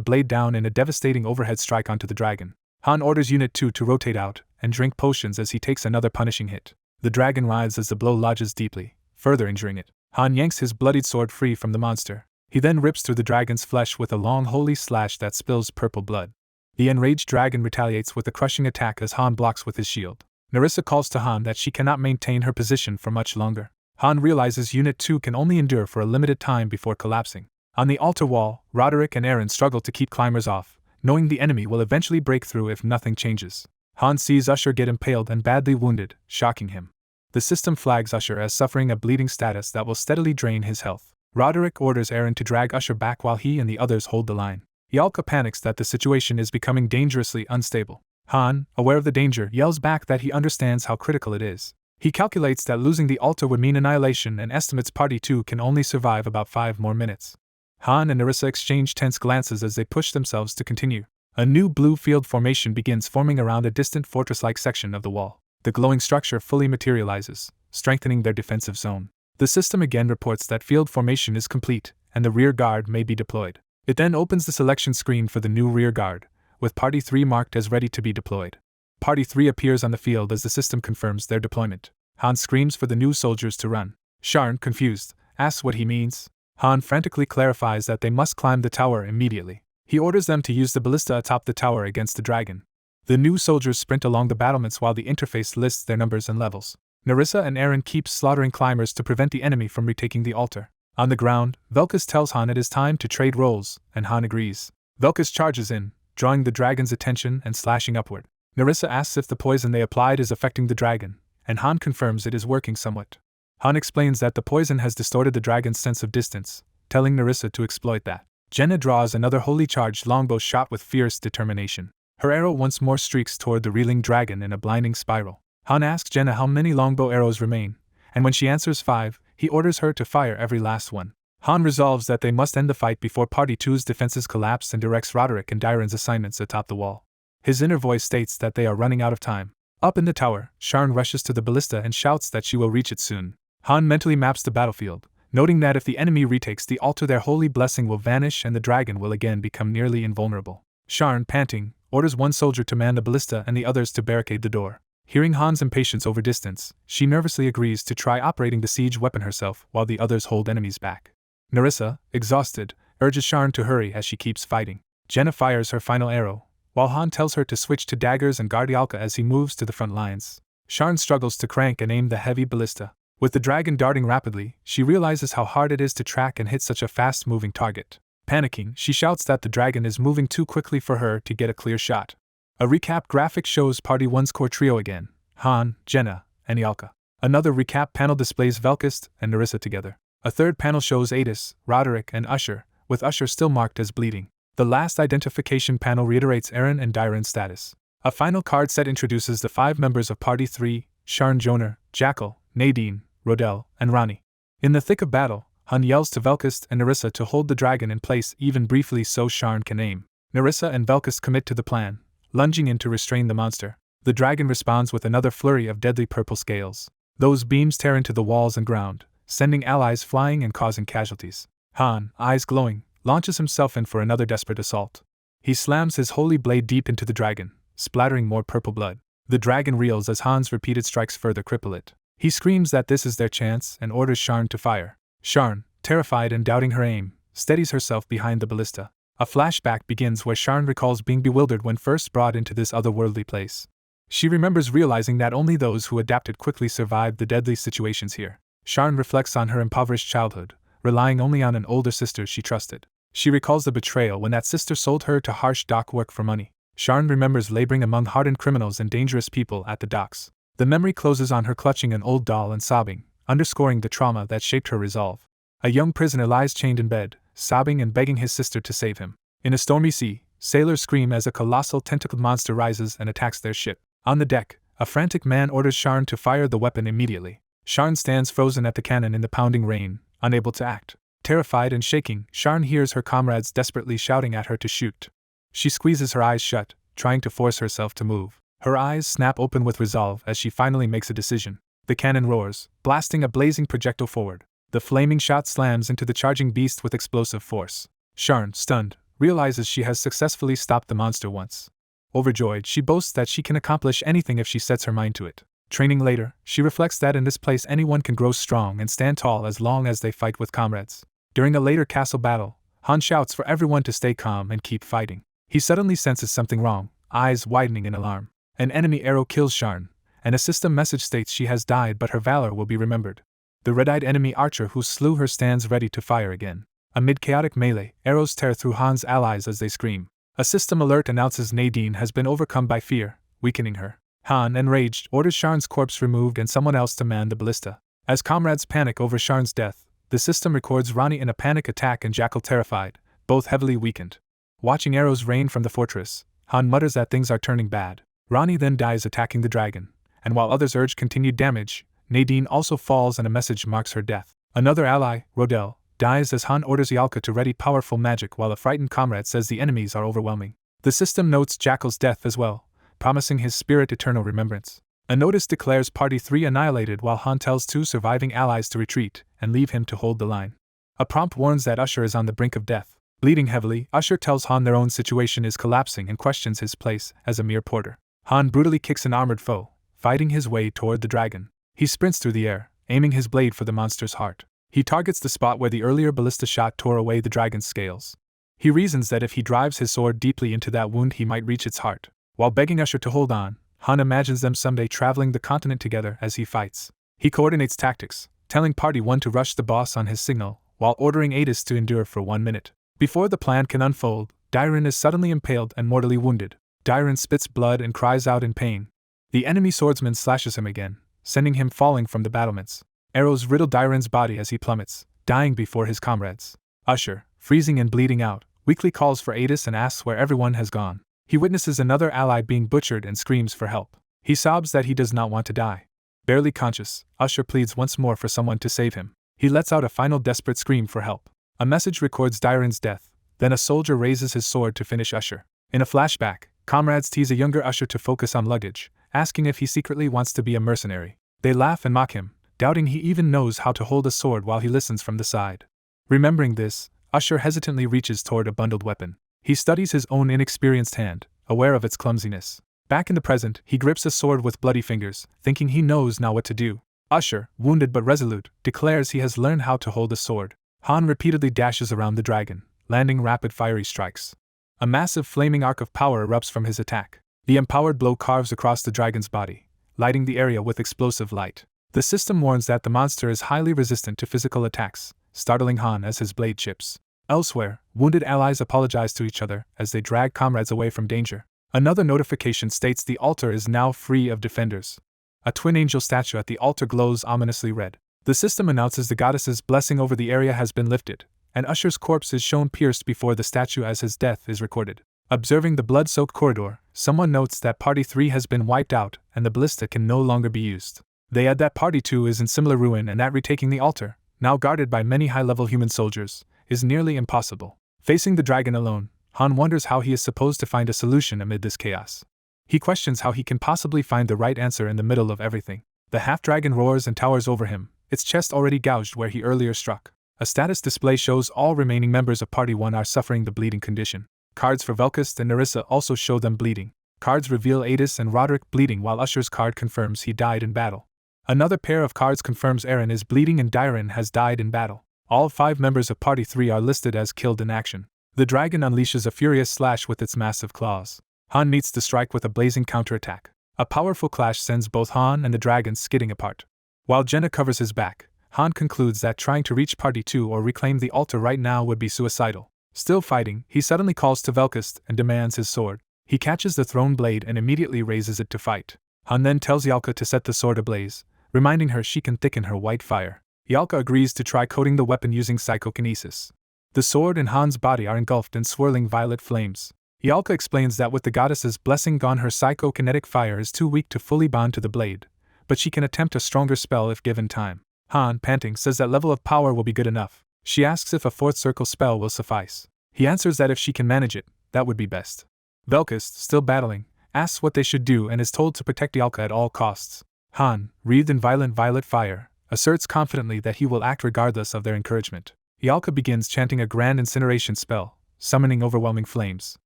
blade down in a devastating overhead strike onto the dragon. Han orders Unit 2 to rotate out and drink potions as he takes another punishing hit. The dragon writhes as the blow lodges deeply, further injuring it. Han yanks his bloodied sword free from the monster. He then rips through the dragon's flesh with a long holy slash that spills purple blood. The enraged dragon retaliates with a crushing attack as Han blocks with his shield. Nerissa calls to Han that she cannot maintain her position for much longer. Han realizes Unit 2 can only endure for a limited time before collapsing. On the altar wall, Roderick and Eren struggle to keep climbers off, knowing the enemy will eventually break through if nothing changes. Han sees Usher get impaled and badly wounded, shocking him. The system flags Usher as suffering a bleeding status that will steadily drain his health. Roderick orders Eren to drag Usher back while he and the others hold the line. Yalka panics that the situation is becoming dangerously unstable. Han, aware of the danger, yells back that he understands how critical it is. He calculates that losing the altar would mean annihilation and estimates Party 2 can only survive about 5 more minutes. Han and Nerissa exchange tense glances as they push themselves to continue. A new blue field formation begins forming around a distant fortress-like section of the wall. The glowing structure fully materializes, strengthening their defensive zone. The system again reports that field formation is complete, and the rear guard may be deployed. It then opens the selection screen for the new rear guard, with Party 3 marked as ready to be deployed. Party 3 appears on the field as the system confirms their deployment. Han screams for the new soldiers to run. Sharn, confused, asks what he means. Han frantically clarifies that they must climb the tower immediately. He orders them to use the ballista atop the tower against the dragon. The new soldiers sprint along the battlements while the interface lists their numbers and levels. Nerissa and Eren keep slaughtering climbers to prevent the enemy from retaking the altar. On the ground, Velkus tells Han it is time to trade roles, and Han agrees. Velkus charges in, drawing the dragon's attention and slashing upward. Nerissa asks if the poison they applied is affecting the dragon, and Han confirms it is working somewhat. Han explains that the poison has distorted the dragon's sense of distance, telling Nerissa to exploit that. Jenna draws another wholly charged longbow shot with fierce determination. Her arrow once more streaks toward the reeling dragon in a blinding spiral. Han asks Jenna how many longbow arrows remain, and when she answers 5, he orders her to fire every last one. Han resolves that they must end the fight before Party 2's defenses collapse and directs Roderick and Dyron's assignments atop the wall. His inner voice states that they are running out of time. Up in the tower, Sharn rushes to the ballista and shouts that she will reach it soon. Han mentally maps the battlefield, noting that if the enemy retakes the altar, their holy blessing will vanish and the dragon will again become nearly invulnerable. Sharn, panting, orders one soldier to man the ballista and the others to barricade the door. Hearing Han's impatience over distance, she nervously agrees to try operating the siege weapon herself while the others hold enemies back. Nerissa, exhausted, urges Sharn to hurry as she keeps fighting. Jenna fires her final arrow, while Han tells her to switch to daggers and guard Yalka as he moves to the front lines. Sharn struggles to crank and aim the heavy ballista. With the dragon darting rapidly, she realizes how hard it is to track and hit such a fast-moving target. Panicking, she shouts that the dragon is moving too quickly for her to get a clear shot. A recap graphic shows Party 1's core trio again: Han, Jenna, and Yalka. Another recap panel displays Velkus and Nerissa together. A third panel shows Adis, Roderick, and Usher, with Usher still marked as bleeding. The last identification panel reiterates Eren and Dyron's status. A final card set introduces the 5 members of Party 3, Sharn, Jonar, Jackal, Nadine, Rodel, and Rani. In the thick of battle, Han yells to Velkus and Nerissa to hold the dragon in place even briefly so Sharn can aim. Nerissa and Velkus commit to the plan, lunging in to restrain the monster. The dragon responds with another flurry of deadly purple scales. Those beams tear into the walls and ground, sending allies flying and causing casualties. Han, eyes glowing, launches himself in for another desperate assault. He slams his holy blade deep into the dragon, splattering more purple blood. The dragon reels as Han's repeated strikes further cripple it. He screams that this is their chance and orders Sharn to fire. Sharn, terrified and doubting her aim, steadies herself behind the ballista. A flashback begins where Sharn recalls being bewildered when first brought into this otherworldly place. She remembers realizing that only those who adapted quickly survived the deadly situations here. Sharn reflects on her impoverished childhood, relying only on an older sister she trusted. She recalls the betrayal when that sister sold her to harsh dock work for money. Sharn remembers laboring among hardened criminals and dangerous people at the docks. The memory closes on her clutching an old doll and sobbing, underscoring the trauma that shaped her resolve. A young prisoner lies chained in bed, sobbing and begging his sister to save him. In a stormy sea, sailors scream as a colossal tentacled monster rises and attacks their ship. On the deck, a frantic man orders Sharn to fire the weapon immediately. Sharn stands frozen at the cannon in the pounding rain, unable to act. Terrified and shaking, Sharn hears her comrades desperately shouting at her to shoot. She squeezes her eyes shut, trying to force herself to move. Her eyes snap open with resolve as she finally makes a decision. The cannon roars, blasting a blazing projectile forward. The flaming shot slams into the charging beast with explosive force. Sharn, stunned, realizes she has successfully stopped the monster once. Overjoyed, she boasts that she can accomplish anything if she sets her mind to it. Training later, she reflects that in this place anyone can grow strong and stand tall as long as they fight with comrades. During a later castle battle, Han shouts for everyone to stay calm and keep fighting. He suddenly senses something wrong, eyes widening in alarm. An enemy arrow kills Sharn, and a system message states she has died but her valor will be remembered. The red-eyed enemy archer who slew her stands ready to fire again. Amid chaotic melee, arrows tear through Han's allies as they scream. A system alert announces Nadine has been overcome by fear, weakening her. Han, enraged, orders Sharn's corpse removed and someone else to man the ballista. As comrades panic over Sharn's death, the system records Ronnie in a panic attack and Jackal terrified, both heavily weakened. Watching arrows rain from the fortress, Han mutters that things are turning bad. Ronnie then dies attacking the dragon, and while others urge continued damage, Nadine also falls and a message marks her death. Another ally, Rodel, dies as Han orders Yalka to ready powerful magic while a frightened comrade says the enemies are overwhelming. The system notes Jackal's death as well, promising his spirit eternal remembrance. A notice declares Party 3 annihilated while Han tells 2 surviving allies to retreat and leave him to hold the line. A prompt warns that Usher is on the brink of death. Bleeding heavily, Usher tells Han their own situation is collapsing and questions his place as a mere porter. Han brutally kicks an armored foe, fighting his way toward the dragon. He sprints through the air, aiming his blade for the monster's heart. He targets the spot where the earlier ballista shot tore away the dragon's scales. He reasons that if he drives his sword deeply into that wound he might reach its heart. While begging Usher to hold on, Han imagines them someday traveling the continent together as he fights. He coordinates tactics, telling Party 1 to rush the boss on his signal, while ordering Adis to endure for 1 minute. Before the plan can unfold, Dairon is suddenly impaled and mortally wounded. Dairon spits blood and cries out in pain. The enemy swordsman slashes him again, sending him falling from the battlements. Arrows riddle Dairon's body as he plummets, dying before his comrades. Usher, freezing and bleeding out, weakly calls for Adis and asks where everyone has gone. He witnesses another ally being butchered and screams for help. He sobs that he does not want to die. Barely conscious, Usher pleads once more for someone to save him. He lets out a final desperate scream for help. A message records Dairon's death, then a soldier raises his sword to finish Usher. In a flashback, comrades tease a younger Usher to focus on luggage, asking if he secretly wants to be a mercenary. They laugh and mock him, doubting he even knows how to hold a sword while he listens from the side. Remembering this, Usher hesitantly reaches toward a bundled weapon. He studies his own inexperienced hand, aware of its clumsiness. Back in the present, he grips a sword with bloody fingers, thinking he knows now what to do. Usher, wounded but resolute, declares he has learned how to hold a sword. Han repeatedly dashes around the dragon, landing rapid fiery strikes. A massive flaming arc of power erupts from his attack. The empowered blow carves across the dragon's body, lighting the area with explosive light. The system warns that the monster is highly resistant to physical attacks, startling Han as his blade chips. Elsewhere, wounded allies apologize to each other as they drag comrades away from danger. Another notification states the altar is now free of defenders. A twin angel statue at the altar glows ominously red. The system announces the goddess's blessing over the area has been lifted, and Usher's corpse is shown pierced before the statue as his death is recorded. Observing the blood-soaked corridor, someone notes that Party 3 has been wiped out and the ballista can no longer be used. They add that Party 2 is in similar ruin and that retaking the altar, now guarded by many high-level human soldiers, is nearly impossible. Facing the dragon alone, Han wonders how he is supposed to find a solution amid this chaos. He questions how he can possibly find the right answer in the middle of everything. The half-dragon roars and towers over him, its chest already gouged where he earlier struck. A status display shows all remaining members of Party 1 are suffering the bleeding condition. Cards for Velkist and Nerissa also show them bleeding. Cards reveal Adis and Roderick bleeding while Usher's card confirms he died in battle. Another pair of cards confirms Eren is bleeding and Dairon has died in battle. All 5 members of Party 3 are listed as killed in action. The dragon unleashes a furious slash with its massive claws. Han meets the strike with a blazing counterattack. A powerful clash sends both Han and the dragon skidding apart. While Jenna covers his back, Han concludes that trying to reach Party 2 or reclaim the altar right now would be suicidal. Still fighting, he suddenly calls to Velkist and demands his sword. He catches the thrown blade and immediately raises it to fight. Han then tells Yalka to set the sword ablaze, reminding her she can thicken her white fire. Yalka agrees to try coating the weapon using psychokinesis. The sword and Han's body are engulfed in swirling violet flames. Yalka explains that with the goddess's blessing gone, her psychokinetic fire is too weak to fully bond to the blade, but she can attempt a stronger spell if given time. Han, panting, says that level of power will be good enough. She asks if a fourth circle spell will suffice. He answers that if she can manage it, that would be best. Velkist, still battling, asks what they should do and is told to protect Yalka at all costs. Han, wreathed in violent violet fire, asserts confidently that he will act regardless of their encouragement. Yalka begins chanting a grand incineration spell, summoning overwhelming flames.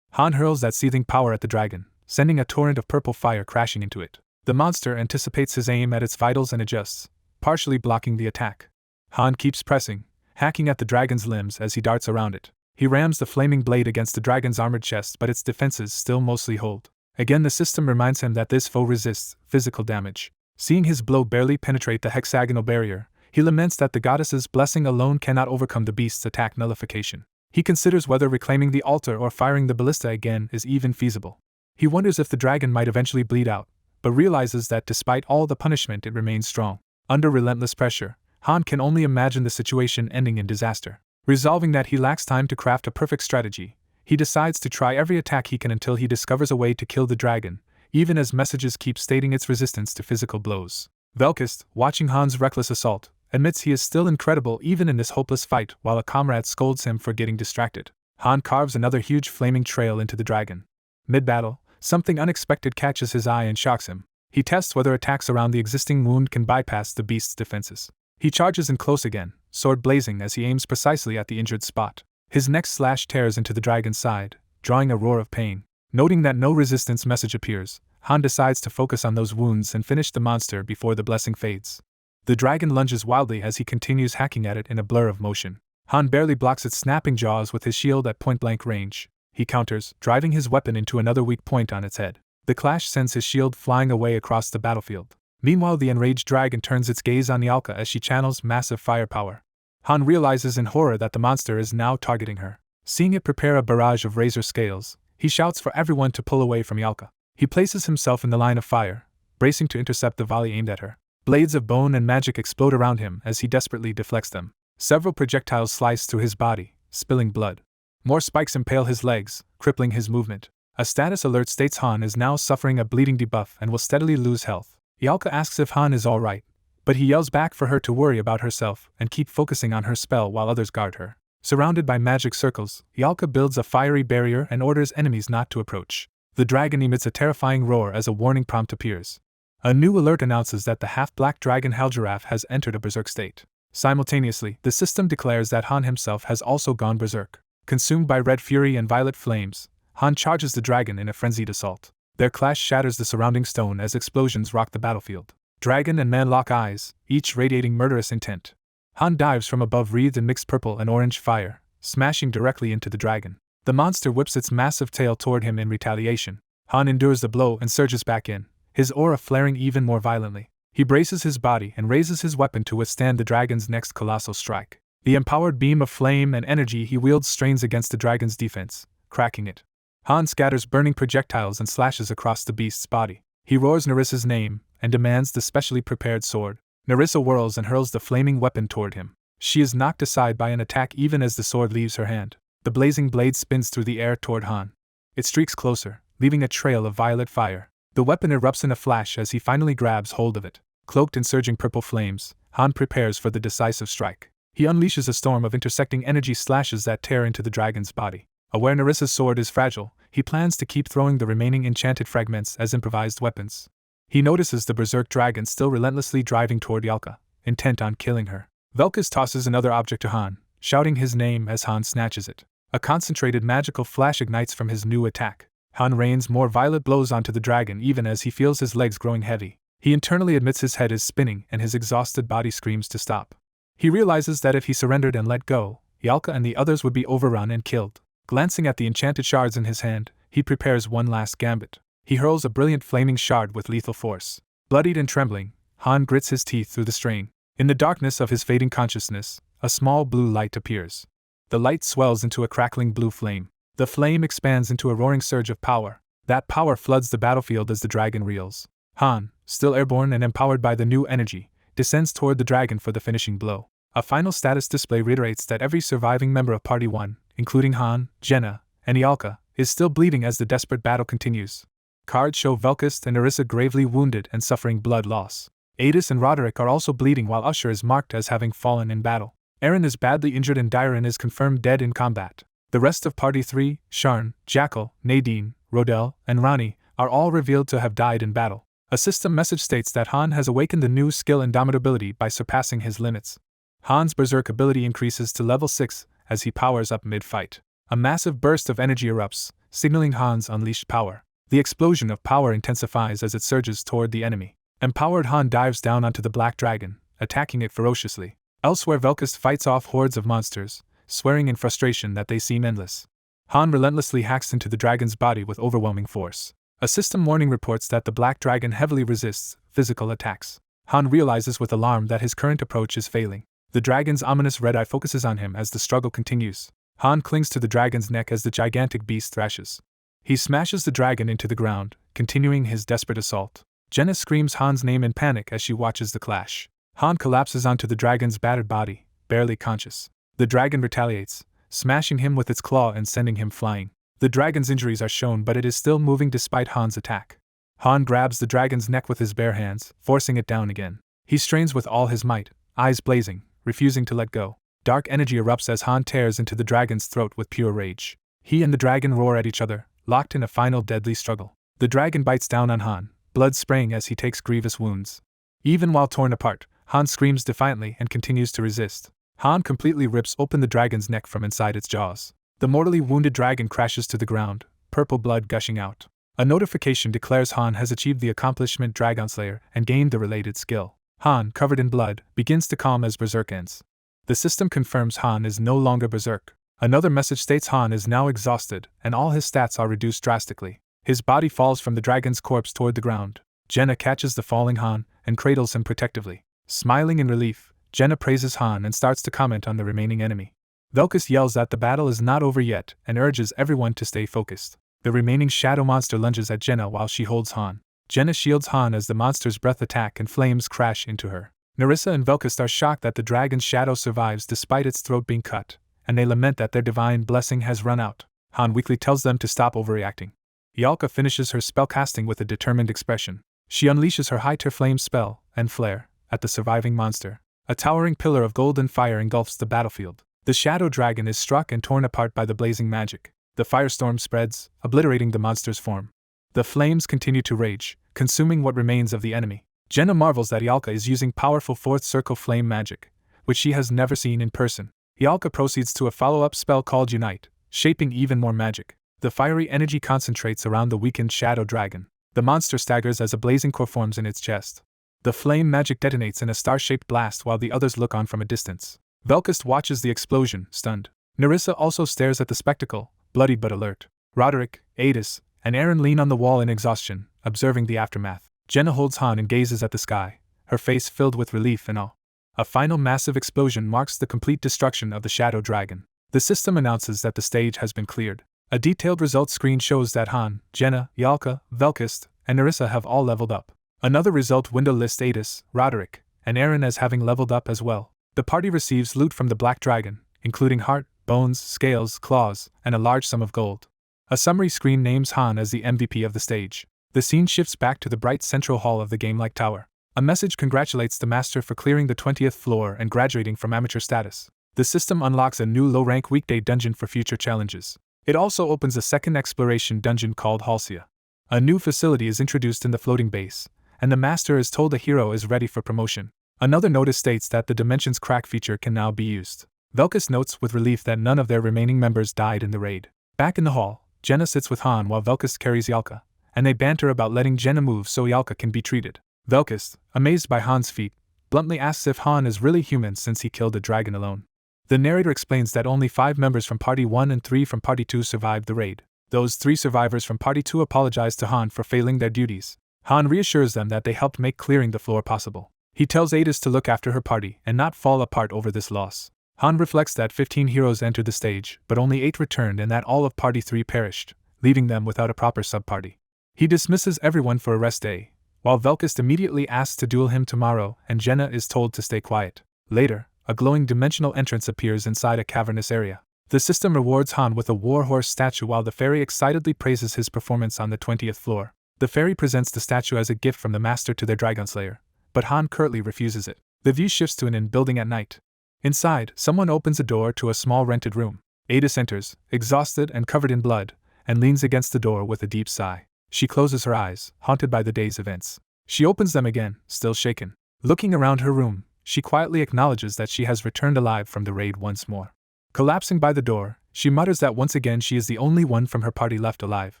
Han hurls that seething power at the dragon, sending a torrent of purple fire crashing into it. The monster anticipates his aim at its vitals and adjusts, partially blocking the attack. Han keeps pressing, hacking at the dragon's limbs as he darts around it. He rams the flaming blade against the dragon's armored chest, but its defenses still mostly hold. Again, the system reminds him that this foe resists physical damage. Seeing his blow barely penetrate the hexagonal barrier, he laments that the goddess's blessing alone cannot overcome the beast's attack nullification. He considers whether reclaiming the altar or firing the ballista again is even feasible. He wonders if the dragon might eventually bleed out, but realizes that despite all the punishment it remains strong. Under relentless pressure, Han can only imagine the situation ending in disaster. Resolving that he lacks time to craft a perfect strategy, he decides to try every attack he can until he discovers a way to kill the dragon, even as messages keep stating its resistance to physical blows. Velkist, watching Han's reckless assault, admits he is still incredible even in this hopeless fight, while a comrade scolds him for getting distracted. Han carves another huge flaming trail into the dragon. Mid-battle, something unexpected catches his eye and shocks him. He tests whether attacks around the existing wound can bypass the beast's defenses. He charges in close again, sword blazing as he aims precisely at the injured spot. His next slash tears into the dragon's side, drawing a roar of pain. Noting that no resistance message appears, Han decides to focus on those wounds and finish the monster before the blessing fades. The dragon lunges wildly as he continues hacking at it in a blur of motion. Han barely blocks its snapping jaws with his shield at point-blank range. He counters, driving his weapon into another weak point on its head. The clash sends his shield flying away across the battlefield. Meanwhile, the enraged dragon turns its gaze on Yalka as she channels massive firepower. Han realizes in horror that the monster is now targeting her. Seeing it prepare a barrage of razor scales, he shouts for everyone to pull away from Yalka. He places himself in the line of fire, bracing to intercept the volley aimed at her. Blades of bone and magic explode around him as he desperately deflects them. Several projectiles slice through his body, spilling blood. More spikes impale his legs, crippling his movement. A status alert states Han is now suffering a bleeding debuff and will steadily lose health. Yalka asks if Han is alright, but he yells back for her to worry about herself and keep focusing on her spell while others guard her. Surrounded by magic circles, Yalka builds a fiery barrier and orders enemies not to approach. The dragon emits a terrifying roar as a warning prompt appears. A new alert announces that the half-black dragon Halgiraf has entered a berserk state. Simultaneously, the system declares that Han himself has also gone berserk. Consumed by red fury and violet flames, Han charges the dragon in a frenzied assault. Their clash shatters the surrounding stone as explosions rock the battlefield. Dragon and man lock eyes, each radiating murderous intent. Han dives from above wreathed in mixed purple and orange fire, smashing directly into the dragon. The monster whips its massive tail toward him in retaliation. Han endures the blow and surges back in, his aura flaring even more violently. He braces his body and raises his weapon to withstand the dragon's next colossal strike. The empowered beam of flame and energy he wields strains against the dragon's defense, cracking it. Han scatters burning projectiles and slashes across the beast's body. He roars Nerissa's name and demands the specially prepared sword. Nerissa whirls and hurls the flaming weapon toward him. She is knocked aside by an attack even as the sword leaves her hand. The blazing blade spins through the air toward Han. It streaks closer, leaving a trail of violet fire. The weapon erupts in a flash as he finally grabs hold of it. Cloaked in surging purple flames, Han prepares for the decisive strike. He unleashes a storm of intersecting energy slashes that tear into the dragon's body. Aware Nerissa's sword is fragile, he plans to keep throwing the remaining enchanted fragments as improvised weapons. He notices the berserk dragon still relentlessly driving toward Yalka, intent on killing her. Velkist tosses another object to Han, shouting his name as Han snatches it. A concentrated magical flash ignites from his new attack. Han rains more violet blows onto the dragon even as he feels his legs growing heavy. He internally admits his head is spinning and his exhausted body screams to stop. He realizes that if he surrendered and let go, Yalka and the others would be overrun and killed. Glancing at the enchanted shards in his hand, he prepares one last gambit. He hurls a brilliant flaming shard with lethal force. Bloodied and trembling, Han grits his teeth through the strain. In the darkness of his fading consciousness, a small blue light appears. The light swells into a crackling blue flame. The flame expands into a roaring surge of power. That power floods the battlefield as the dragon reels. Han, still airborne and empowered by the new energy, descends toward the dragon for the finishing blow. A final status display reiterates that every surviving member of Party 1, including Han, Jenna, and Ialka, is still bleeding as the desperate battle continues. Cards show Velkist and Nerissa gravely wounded and suffering blood loss. Adis and Roderick are also bleeding while Usher is marked as having fallen in battle. Eren is badly injured and Dairon is confirmed dead in combat. The rest of Party 3, Sharn, Jackal, Nadine, Rodel, and Rani, are all revealed to have died in battle. A system message states that Han has awakened the new skill Indomitability by surpassing his limits. Han's Berserk ability increases to level 6 as he powers up mid-fight. A massive burst of energy erupts, signaling Han's unleashed power. The explosion of power intensifies as it surges toward the enemy. Empowered Han dives down onto the Black Dragon, attacking it ferociously. Elsewhere, Velkist fights off hordes of monsters, swearing in frustration that they seem endless. Han relentlessly hacks into the dragon's body with overwhelming force. A system warning reports that the Black Dragon heavily resists physical attacks. Han realizes with alarm that his current approach is failing. The dragon's ominous red eye focuses on him as the struggle continues. Han clings to the dragon's neck as the gigantic beast thrashes. He smashes the dragon into the ground, continuing his desperate assault. Jenna screams Han's name in panic as she watches the clash. Han collapses onto the dragon's battered body, barely conscious. The dragon retaliates, smashing him with its claw and sending him flying. The dragon's injuries are shown, but it is still moving despite Han's attack. Han grabs the dragon's neck with his bare hands, forcing it down again. He strains with all his might, eyes blazing, refusing to let go. Dark energy erupts as Han tears into the dragon's throat with pure rage. He and the dragon roar at each other, locked in a final deadly struggle. The dragon bites down on Han, blood spraying as he takes grievous wounds. Even while torn apart, Han screams defiantly and continues to resist. Han completely rips open the dragon's neck from inside its jaws. The mortally wounded dragon crashes to the ground, purple blood gushing out. A notification declares Han has achieved the accomplishment Dragon Slayer and gained the related skill. Han, covered in blood, begins to calm as Berserk ends. The system confirms Han is no longer Berserk. Another message states Han is now exhausted, and all his stats are reduced drastically. His body falls from the dragon's corpse toward the ground. Jenna catches the falling Han and cradles him protectively. Smiling in relief, Jenna praises Han and starts to comment on the remaining enemy. Velkist yells that the battle is not over yet and urges everyone to stay focused. The remaining shadow monster lunges at Jenna while she holds Han. Jenna shields Han as the monster's breath attack and flames crash into her. Nerissa and Velkist are shocked that the dragon's shadow survives despite its throat being cut, and they lament that their divine blessing has run out. Han weakly tells them to stop overreacting. Ialka finishes her spellcasting with a determined expression. She unleashes her High Tier Flame spell and flare at the surviving monster. A towering pillar of golden fire engulfs the battlefield. The shadow dragon is struck and torn apart by the blazing magic. The firestorm spreads, obliterating the monster's form. The flames continue to rage, consuming what remains of the enemy. Jenna marvels that Ialka is using powerful fourth circle flame magic, which she has never seen in person. Ialka proceeds to a follow-up spell called Unite, shaping even more magic. The fiery energy concentrates around the weakened shadow dragon. The monster staggers as a blazing core forms in its chest. The flame magic detonates in a star-shaped blast while the others look on from a distance. Velkist watches the explosion, stunned. Nerissa also stares at the spectacle, bloody but alert. Roderick, Adis, and Eren lean on the wall in exhaustion, observing the aftermath. Jenna holds Han and gazes at the sky, her face filled with relief and awe. A final massive explosion marks the complete destruction of the shadow dragon. The system announces that the stage has been cleared. A detailed results screen shows that Han, Jenna, Ialka, Velkist, and Nerissa have all leveled up. Another result window lists Adis, Roderick, and Eren as having leveled up as well. The party receives loot from the Black Dragon, including heart, bones, scales, claws, and a large sum of gold. A summary screen names Han as the MVP of the stage. The scene shifts back to the bright central hall of the game-like tower. A message congratulates the master for clearing the 20th floor and graduating from amateur status. The system unlocks a new low-rank weekday dungeon for future challenges. It also opens a second exploration dungeon called Halcyon. A new facility is introduced in the floating base, and the master is told a hero is ready for promotion. Another notice states that the Dimensions Crack feature can now be used. Velkist notes with relief that none of their remaining members died in the raid. Back in the hall, Jenna sits with Han while Velkist carries Ialka, and they banter about letting Jenna move so Ialka can be treated. Velkist, amazed by Han's feat, bluntly asks if Han is really human since he killed a dragon alone. The narrator explains that only 5 members from Party 1 and 3 from Party 2 survived the raid. Those 3 survivors from Party 2 apologize to Han for failing their duties. Han reassures them that they helped make clearing the floor possible. He tells Adis to look after her party and not fall apart over this loss. Han reflects that 15 heroes entered the stage, but only 8 returned and that all of Party 3 perished, leaving them without a proper sub-party. He dismisses everyone for a rest day, while Velkist immediately asks to duel him tomorrow and Jenna is told to stay quiet. Later, a glowing dimensional entrance appears inside a cavernous area. The system rewards Han with a warhorse statue while the fairy excitedly praises his performance on the 20th floor. The fairy presents the statue as a gift from the master to their dragon slayer, but Han curtly refuses it. The view shifts to an inn building at night. Inside, someone opens a door to a small rented room. Adis enters, exhausted and covered in blood, and leans against the door with a deep sigh. She closes her eyes, haunted by the day's events. She opens them again, still shaken. Looking around her room, she quietly acknowledges that she has returned alive from the raid once more. Collapsing by the door, she mutters that once again she is the only one from her party left alive.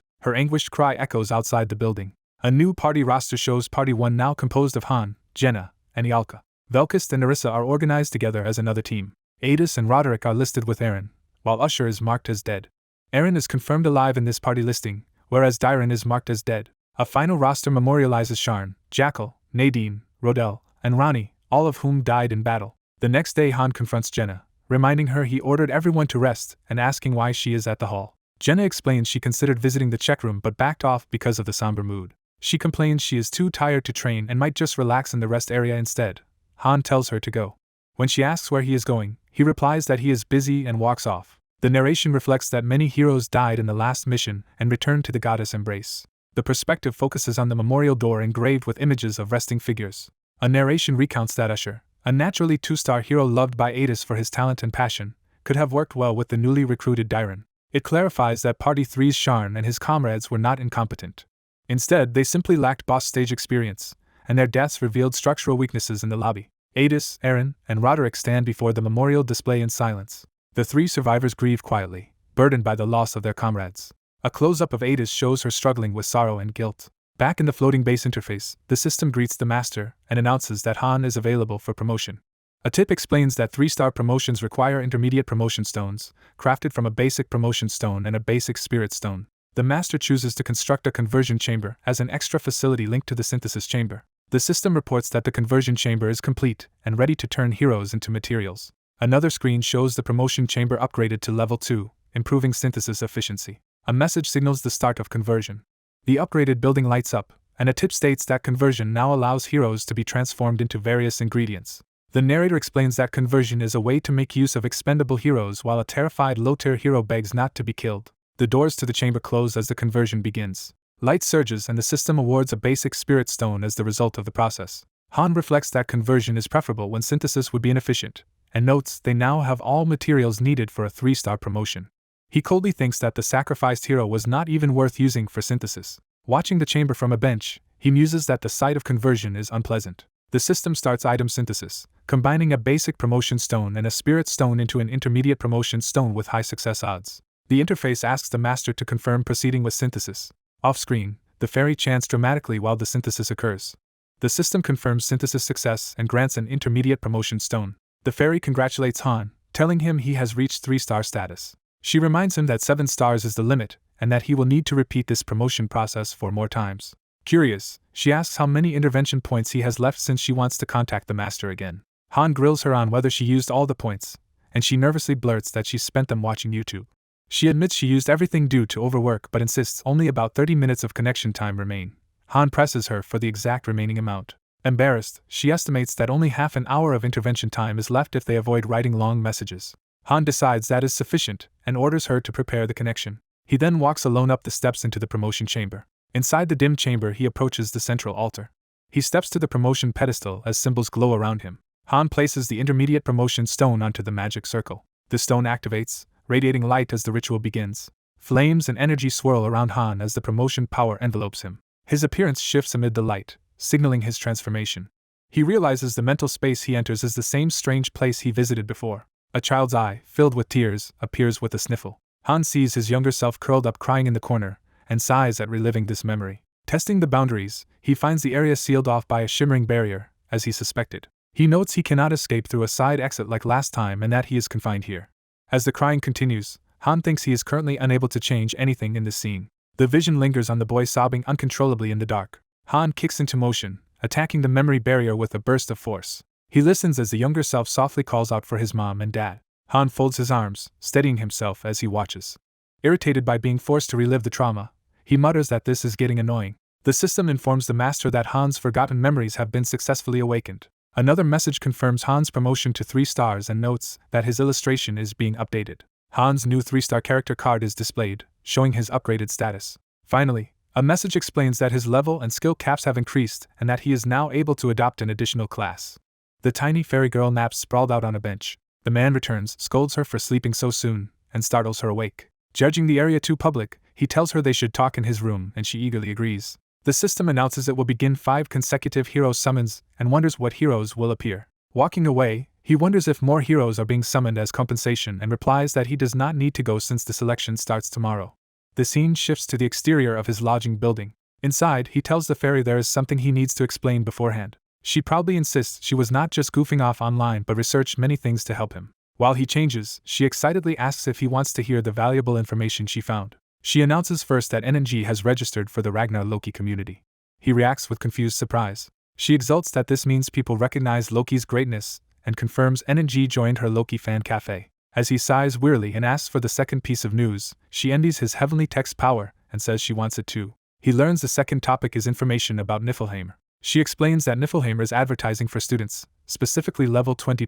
Her anguished cry echoes outside the building. A new party roster shows Party 1 now composed of Han, Jenna, and Ialka. Velkist and Narissa are organized together as another team. Adis and Roderick are listed with Eren, while Usher is marked as dead. Eren is confirmed alive in this party listing, whereas Dairon is marked as dead. A final roster memorializes Sharn, Jackal, Nadine, Rodel, and Rani, all of whom died in battle. The next day Han confronts Jenna, reminding her he ordered everyone to rest and asking why she is at the hall. Jenna explains she considered visiting the check room but backed off because of the somber mood. She complains she is too tired to train and might just relax in the rest area instead. Han tells her to go. When she asks where he is going, he replies that he is busy and walks off. The narration reflects that many heroes died in the last mission and returned to the goddess embrace. The perspective focuses on the memorial door engraved with images of resting figures. A narration recounts that Usher, a naturally 2-star hero loved by Adis for his talent and passion, could have worked well with the newly recruited Dairon. It clarifies that Party 3's Sharn and his comrades were not incompetent. Instead, they simply lacked boss stage experience, and their deaths revealed structural weaknesses in the lobby. Adis, Eren, and Roderick stand before the memorial display in silence. The 3 survivors grieve quietly, burdened by the loss of their comrades. A close-up of Adis shows her struggling with sorrow and guilt. Back in the floating base interface, the system greets the master and announces that Han is available for promotion. A tip explains that 3-star promotions require intermediate promotion stones, crafted from a basic promotion stone and a basic spirit stone. The master chooses to construct a conversion chamber as an extra facility linked to the synthesis chamber. The system reports that the conversion chamber is complete and ready to turn heroes into materials. Another screen shows the promotion chamber upgraded to level 2, improving synthesis efficiency. A message signals the start of conversion. The upgraded building lights up, and a tip states that conversion now allows heroes to be transformed into various ingredients. The narrator explains that conversion is a way to make use of expendable heroes while a terrified low-tier hero begs not to be killed. The doors to the chamber close as the conversion begins. Light surges and the system awards a basic spirit stone as the result of the process. Han reflects that conversion is preferable when synthesis would be inefficient, and notes they now have all materials needed for a 3-star promotion. He coldly thinks that the sacrificed hero was not even worth using for synthesis. Watching the chamber from a bench, he muses that the sight of conversion is unpleasant. The system starts item synthesis, combining a basic promotion stone and a spirit stone into an intermediate promotion stone with high success odds. The interface asks the master to confirm proceeding with synthesis. Off-screen, the fairy chants dramatically while the synthesis occurs. The system confirms synthesis success and grants an intermediate promotion stone. The fairy congratulates Han, telling him he has reached 3-star status. She reminds him that 7 stars is the limit, and that he will need to repeat this promotion process 4 more times. Curious, she asks how many intervention points he has left since she wants to contact the master again. Han grills her on whether she used all the points, and she nervously blurts that she spent them watching YouTube. She admits she used everything due to overwork but insists only about 30 minutes of connection time remain. Han presses her for the exact remaining amount. Embarrassed, she estimates that only half an hour of intervention time is left if they avoid writing long messages. Han decides that is sufficient, and orders her to prepare the connection. He then walks alone up the steps into the promotion chamber. Inside the dim chamber he approaches the central altar. He steps to the promotion pedestal as symbols glow around him. Han places the intermediate promotion stone onto the magic circle. The stone activates, radiating light as the ritual begins. Flames and energy swirl around Han as the promotion power envelopes him. His appearance shifts amid the light, signaling his transformation. He realizes the mental space he enters is the same strange place he visited before. A child's eye, filled with tears, appears with a sniffle. Han sees his younger self curled up crying in the corner, and sighs at reliving this memory. Testing the boundaries, he finds the area sealed off by a shimmering barrier, as he suspected. He notes he cannot escape through a side exit like last time and that he is confined here. As the crying continues, Han thinks he is currently unable to change anything in this scene. The vision lingers on the boy sobbing uncontrollably in the dark. Han kicks into motion, attacking the memory barrier with a burst of force. He listens as the younger self softly calls out for his mom and dad. Han folds his arms, steadying himself as he watches. Irritated by being forced to relive the trauma, he mutters that this is getting annoying. The system informs the master that Han's forgotten memories have been successfully awakened. Another message confirms Han's promotion to 3 stars and notes that his illustration is being updated. Han's new 3-star character card is displayed, showing his upgraded status. Finally, a message explains that his level and skill caps have increased and that he is now able to adopt an additional class. The tiny fairy girl naps sprawled out on a bench. The man returns, scolds her for sleeping so soon, and startles her awake. Judging the area too public, he tells her they should talk in his room, and she eagerly agrees. The system announces it will begin 5 consecutive hero summons and wonders what heroes will appear. Walking away, he wonders if more heroes are being summoned as compensation and replies that he does not need to go since the selection starts tomorrow. The scene shifts to the exterior of his lodging building. Inside, he tells the fairy there is something he needs to explain beforehand. She proudly insists she was not just goofing off online but researched many things to help him. While he changes, she excitedly asks if he wants to hear the valuable information she found. She announces first that NNG has registered for the Ragnar Loki community. He reacts with confused surprise. She exults that this means people recognize Loki's greatness and confirms NNG joined her Loki fan cafe. As he sighs wearily and asks for the second piece of news, she envies his heavenly text power and says she wants it too. He learns the second topic is information about Niflheim. She explains that Niflheim is advertising for students, specifically level 20+,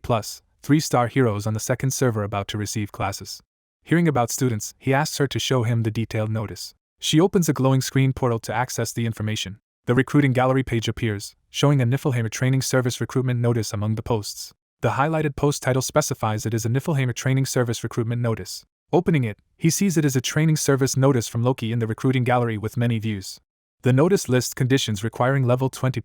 3-star heroes on the second server about to receive classes. Hearing about students, he asks her to show him the detailed notice. She opens a glowing screen portal to access the information. The recruiting gallery page appears, showing a Niflheim training service recruitment notice among the posts. The highlighted post title specifies it is a Niflheim training service recruitment notice. Opening it, he sees it as a training service notice from Loki in the recruiting gallery with many views. The notice lists conditions requiring level 20+,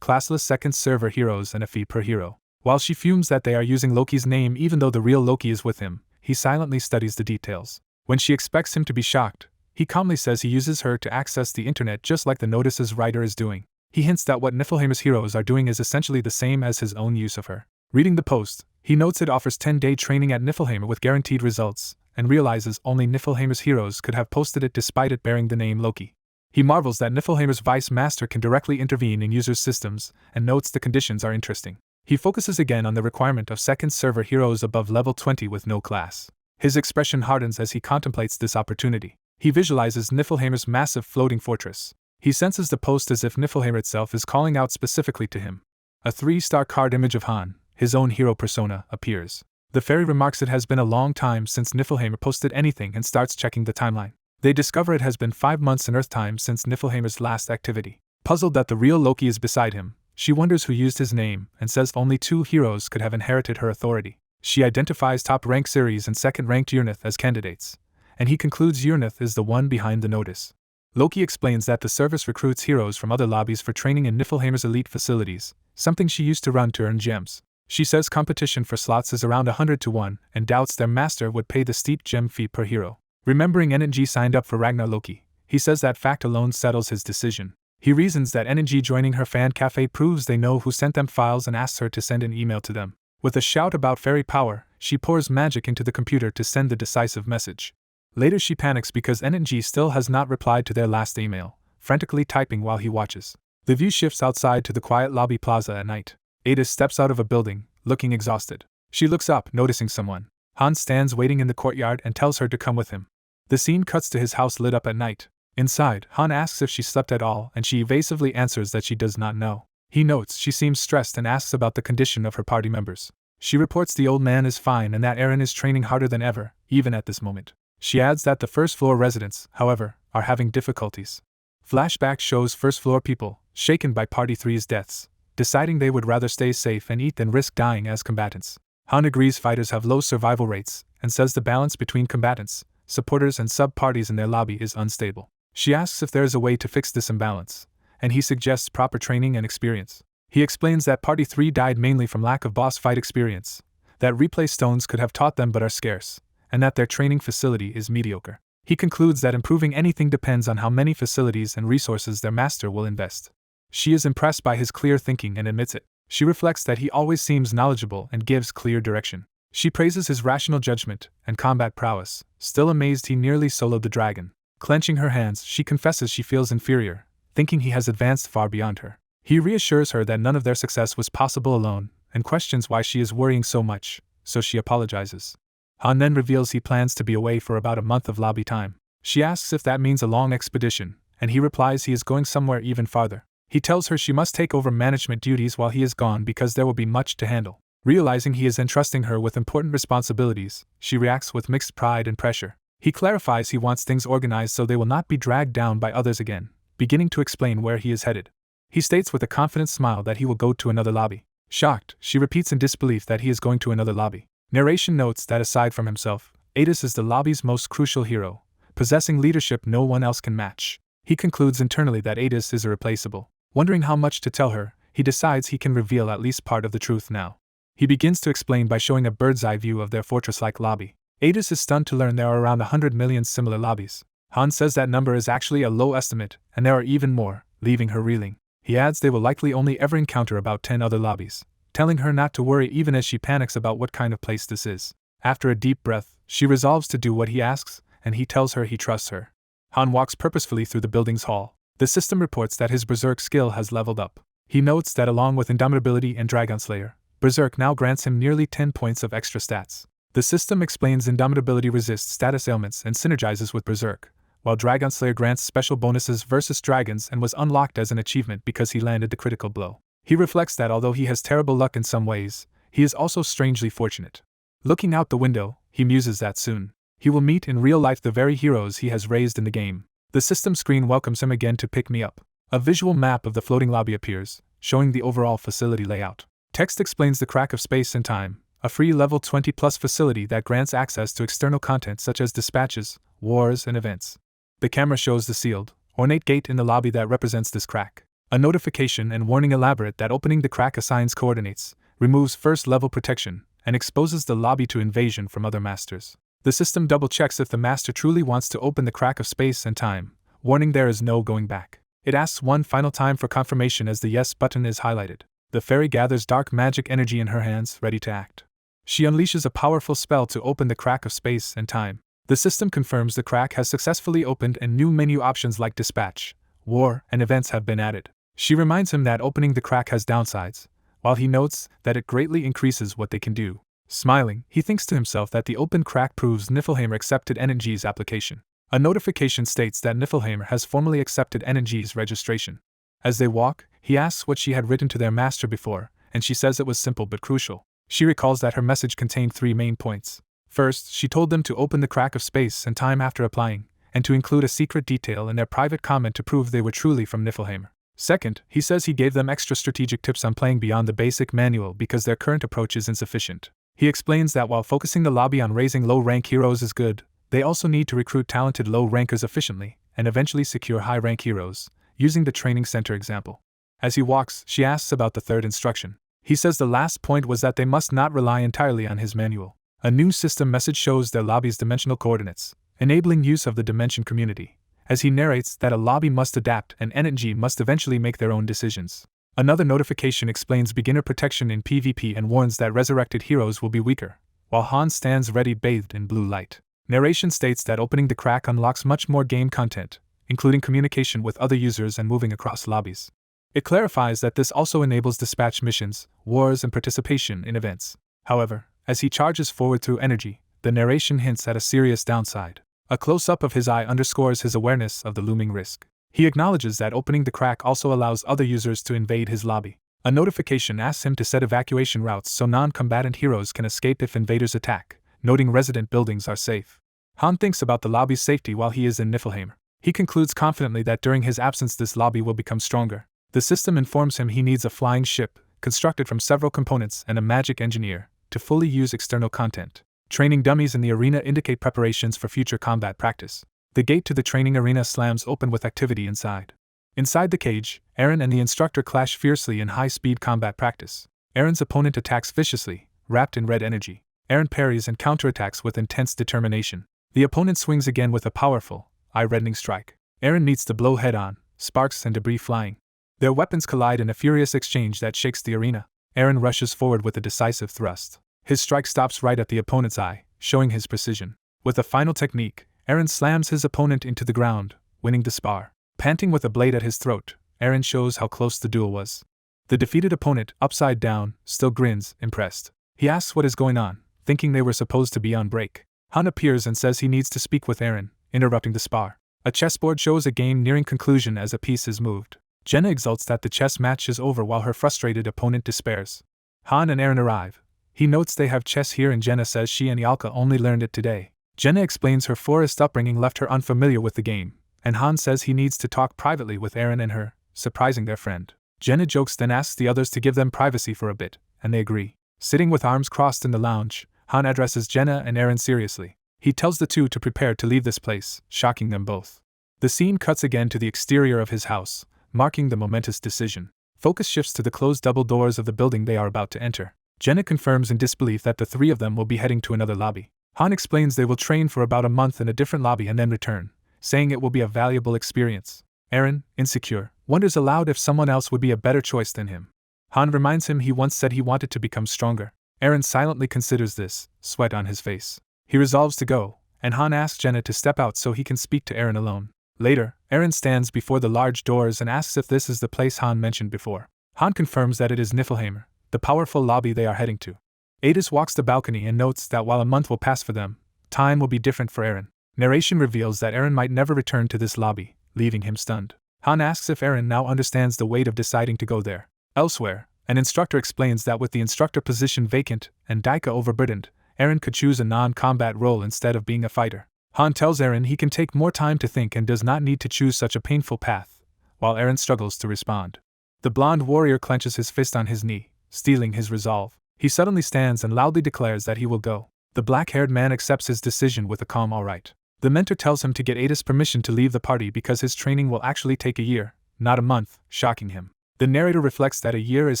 classless second server heroes and a fee per hero. While she fumes that they are using Loki's name even though the real Loki is with him, he silently studies the details. When she expects him to be shocked, he calmly says he uses her to access the internet just like the notice's writer is doing. He hints that what Niflheim's heroes are doing is essentially the same as his own use of her. Reading the post, he notes it offers 10-day training at Niflheim with guaranteed results, and realizes only Niflheim's heroes could have posted it despite it bearing the name Loki. He marvels that Niflheim's vice master can directly intervene in users' systems, and notes the conditions are interesting. He focuses again on the requirement of second server heroes above level 20 with no class. His expression hardens as he contemplates this opportunity. He visualizes Niflheim's massive floating fortress. He senses the post as if Niflheim itself is calling out specifically to him. A 3-star card image of Han, his own hero persona, appears. The fairy remarks it has been a long time since Niflheim posted anything and starts checking the timeline. They discover it has been 5 months in Earth time since Niflheim's last activity. Puzzled that the real Loki is beside him, she wonders who used his name and says only 2 heroes could have inherited her authority. She identifies top-ranked Ceres and second-ranked Urnith as candidates, and he concludes Urnith is the one behind the notice. Loki explains that the service recruits heroes from other lobbies for training in Niflheim's elite facilities, something she used to run to earn gems. She says competition for slots is around 100 to 1 and doubts their master would pay the steep gem fee per hero. Remembering NNG signed up for Ragnar Loki, he says that fact alone settles his decision. He reasons that NNG joining her fan cafe proves they know who sent them files and asks her to send an email to them. With a shout about fairy power, she pours magic into the computer to send the decisive message. Later she panics because NNG still has not replied to their last email, frantically typing while he watches. The view shifts outside to the quiet lobby plaza at night. Ada steps out of a building, looking exhausted. She looks up, noticing someone. Han stands waiting in the courtyard and tells her to come with him. The scene cuts to his house lit up at night. Inside, Han asks if she slept at all and she evasively answers that she does not know. He notes she seems stressed and asks about the condition of her party members. She reports the old man is fine and that Aaron is training harder than ever, even at this moment. She adds that the first-floor residents, however, are having difficulties. Flashback shows first-floor people, shaken by Party 3's deaths, deciding they would rather stay safe and eat than risk dying as combatants. Han agrees fighters have low survival rates, and says the balance between combatants, supporters and sub-parties in their lobby is unstable. She asks if there is a way to fix this imbalance, and he suggests proper training and experience. He explains that Party 3 died mainly from lack of boss fight experience, that replay stones could have taught them but are scarce, and that their training facility is mediocre. He concludes that improving anything depends on how many facilities and resources their master will invest. She is impressed by his clear thinking and admits it. She reflects that he always seems knowledgeable and gives clear direction. She praises his rational judgment and combat prowess, still amazed he nearly soloed the dragon. Clenching her hands, she confesses she feels inferior, thinking he has advanced far beyond her. He reassures her that none of their success was possible alone, and questions why she is worrying so much, so she apologizes. Han then reveals he plans to be away for about a month of lobby time. She asks if that means a long expedition, and he replies he is going somewhere even farther. He tells her she must take over management duties while he is gone because there will be much to handle. Realizing he is entrusting her with important responsibilities, she reacts with mixed pride and pressure. He clarifies he wants things organized so they will not be dragged down by others again, beginning to explain where he is headed. He states with a confident smile that he will go to another lobby. Shocked, she repeats in disbelief that he is going to another lobby. Narration notes that aside from himself, Adis is the lobby's most crucial hero, possessing leadership no one else can match. He concludes internally that Adis is irreplaceable. Wondering how much to tell her, he decides he can reveal at least part of the truth now. He begins to explain by showing a bird's-eye view of their fortress-like lobby. Adis is stunned to learn there are around 100 million similar lobbies. Han says that number is actually a low estimate, and there are even more, leaving her reeling. He adds they will likely only ever encounter about 10 other lobbies, telling her not to worry even as she panics about what kind of place this is. After a deep breath, she resolves to do what he asks, and he tells her he trusts her. Han walks purposefully through the building's hall. The system reports that his Berserk skill has leveled up. He notes that along with Indomitability and Dragon Slayer, Berserk now grants him nearly 10 points of extra stats. The system explains Indomitability resists status ailments and synergizes with Berserk, while Dragon Slayer grants special bonuses versus dragons and was unlocked as an achievement because he landed the critical blow. He reflects that although he has terrible luck in some ways, he is also strangely fortunate. Looking out the window, he muses that soon he will meet in real life the very heroes he has raised in the game. The system screen welcomes him again to pick me up. A visual map of the floating lobby appears, showing the overall facility layout. Text explains the crack of space and time, a free level 20+ facility that grants access to external content such as dispatches, wars, and events. The camera shows the sealed, ornate gate in the lobby that represents this crack. A notification and warning elaborate that opening the crack assigns coordinates, removes first-level protection, and exposes the lobby to invasion from other masters. The system double-checks if the master truly wants to open the crack of space and time, warning there is no going back. It asks one final time for confirmation as the yes button is highlighted. The fairy gathers dark magic energy in her hands, ready to act. She unleashes a powerful spell to open the crack of space and time. The system confirms the crack has successfully opened and new menu options like dispatch, war, and events have been added. She reminds him that opening the crack has downsides, while he notes that it greatly increases what they can do. Smiling, he thinks to himself that the open crack proves Niflheim accepted NNG's application. A notification states that Niflheim has formally accepted NNG's registration. As they walk, he asks what she had written to their master before, and she says it was simple but crucial. She recalls that her message contained 3 main points. First, she told them to open the crack of space and time after applying, and to include a secret detail in their private comment to prove they were truly from Niflheim. Second, he says he gave them extra strategic tips on playing beyond the basic manual because their current approach is insufficient. He explains that while focusing the lobby on raising low-rank heroes is good, they also need to recruit talented low-rankers efficiently, and eventually secure high-rank heroes, using the training center example. As he walks, she asks about the third instruction. He says the last point was that they must not rely entirely on his manual. A new system message shows their lobby's dimensional coordinates, enabling use of the dimension community, as he narrates that a lobby must adapt and NNG must eventually make their own decisions. Another notification explains beginner protection in PvP and warns that resurrected heroes will be weaker, while Han stands ready bathed in blue light. Narration states that opening the crack unlocks much more game content, including communication with other users and moving across lobbies. It clarifies that this also enables dispatch missions, wars, and participation in events. However, as he charges forward through energy, the narration hints at a serious downside. A close-up of his eye underscores his awareness of the looming risk. He acknowledges that opening the crack also allows other users to invade his lobby. A notification asks him to set evacuation routes so non-combatant heroes can escape if invaders attack, noting resident buildings are safe. Han thinks about the lobby's safety while he is in Niflheim. He concludes confidently that during his absence this lobby will become stronger. The system informs him he needs a flying ship, constructed from several components, and a magic engineer, to fully use external content. Training dummies in the arena indicate preparations for future combat practice. The gate to the training arena slams open with activity inside. Inside the cage, Eren and the instructor clash fiercely in high-speed combat practice. Eren's opponent attacks viciously, wrapped in red energy. Eren parries and counterattacks with intense determination. The opponent swings again with a powerful, eye-reddening strike. Eren meets the blow head-on, sparks and debris flying. Their weapons collide in a furious exchange that shakes the arena. Eren rushes forward with a decisive thrust. His strike stops right at the opponent's eye, showing his precision. With a final technique, Eren slams his opponent into the ground, winning the spar. Panting with a blade at his throat, Eren shows how close the duel was. The defeated opponent, upside down, still grins, impressed. He asks what is going on, thinking they were supposed to be on break. Han appears and says he needs to speak with Eren, interrupting the spar. A chessboard shows a game nearing conclusion as a piece is moved. Jenna exults that the chess match is over while her frustrated opponent despairs. Han and Eren arrive. He notes they have chess here and Jenna says she and Yalka only learned it today. Jenna explains her forest upbringing left her unfamiliar with the game, and Han says he needs to talk privately with Eren and her, surprising their friend. Jenna jokes then asks the others to give them privacy for a bit, and they agree. Sitting with arms crossed in the lounge, Han addresses Jenna and Eren seriously. He tells the two to prepare to leave this place, shocking them both. The scene cuts again to the exterior of his house, marking the momentous decision. Focus shifts to the closed double doors of the building they are about to enter. Jenna confirms in disbelief that the three of them will be heading to another lobby. Han explains they will train for about a month in a different lobby and then return, saying it will be a valuable experience. Eren, insecure, wonders aloud if someone else would be a better choice than him. Han reminds him he once said he wanted to become stronger. Eren silently considers this, sweat on his face. He resolves to go, and Han asks Jenna to step out so he can speak to Eren alone. Later, Eren stands before the large doors and asks if this is the place Han mentioned before. Han confirms that it is Niflheim, the powerful lobby they are heading to. Adis walks the balcony and notes that while a month will pass for them, time will be different for Eren. Narration reveals that Eren might never return to this lobby, leaving him stunned. Han asks if Eren now understands the weight of deciding to go there. Elsewhere, an instructor explains that with the instructor position vacant and Daika overburdened, Eren could choose a non-combat role instead of being a fighter. Han tells Eren he can take more time to think and does not need to choose such a painful path, while Eren struggles to respond. The blonde warrior clenches his fist on his knee, stealing his resolve. He suddenly stands and loudly declares that he will go. The black-haired man accepts his decision with a calm alright. The mentor tells him to get Adis permission to leave the party because his training will actually take a year, not a month, shocking him. The narrator reflects that a year is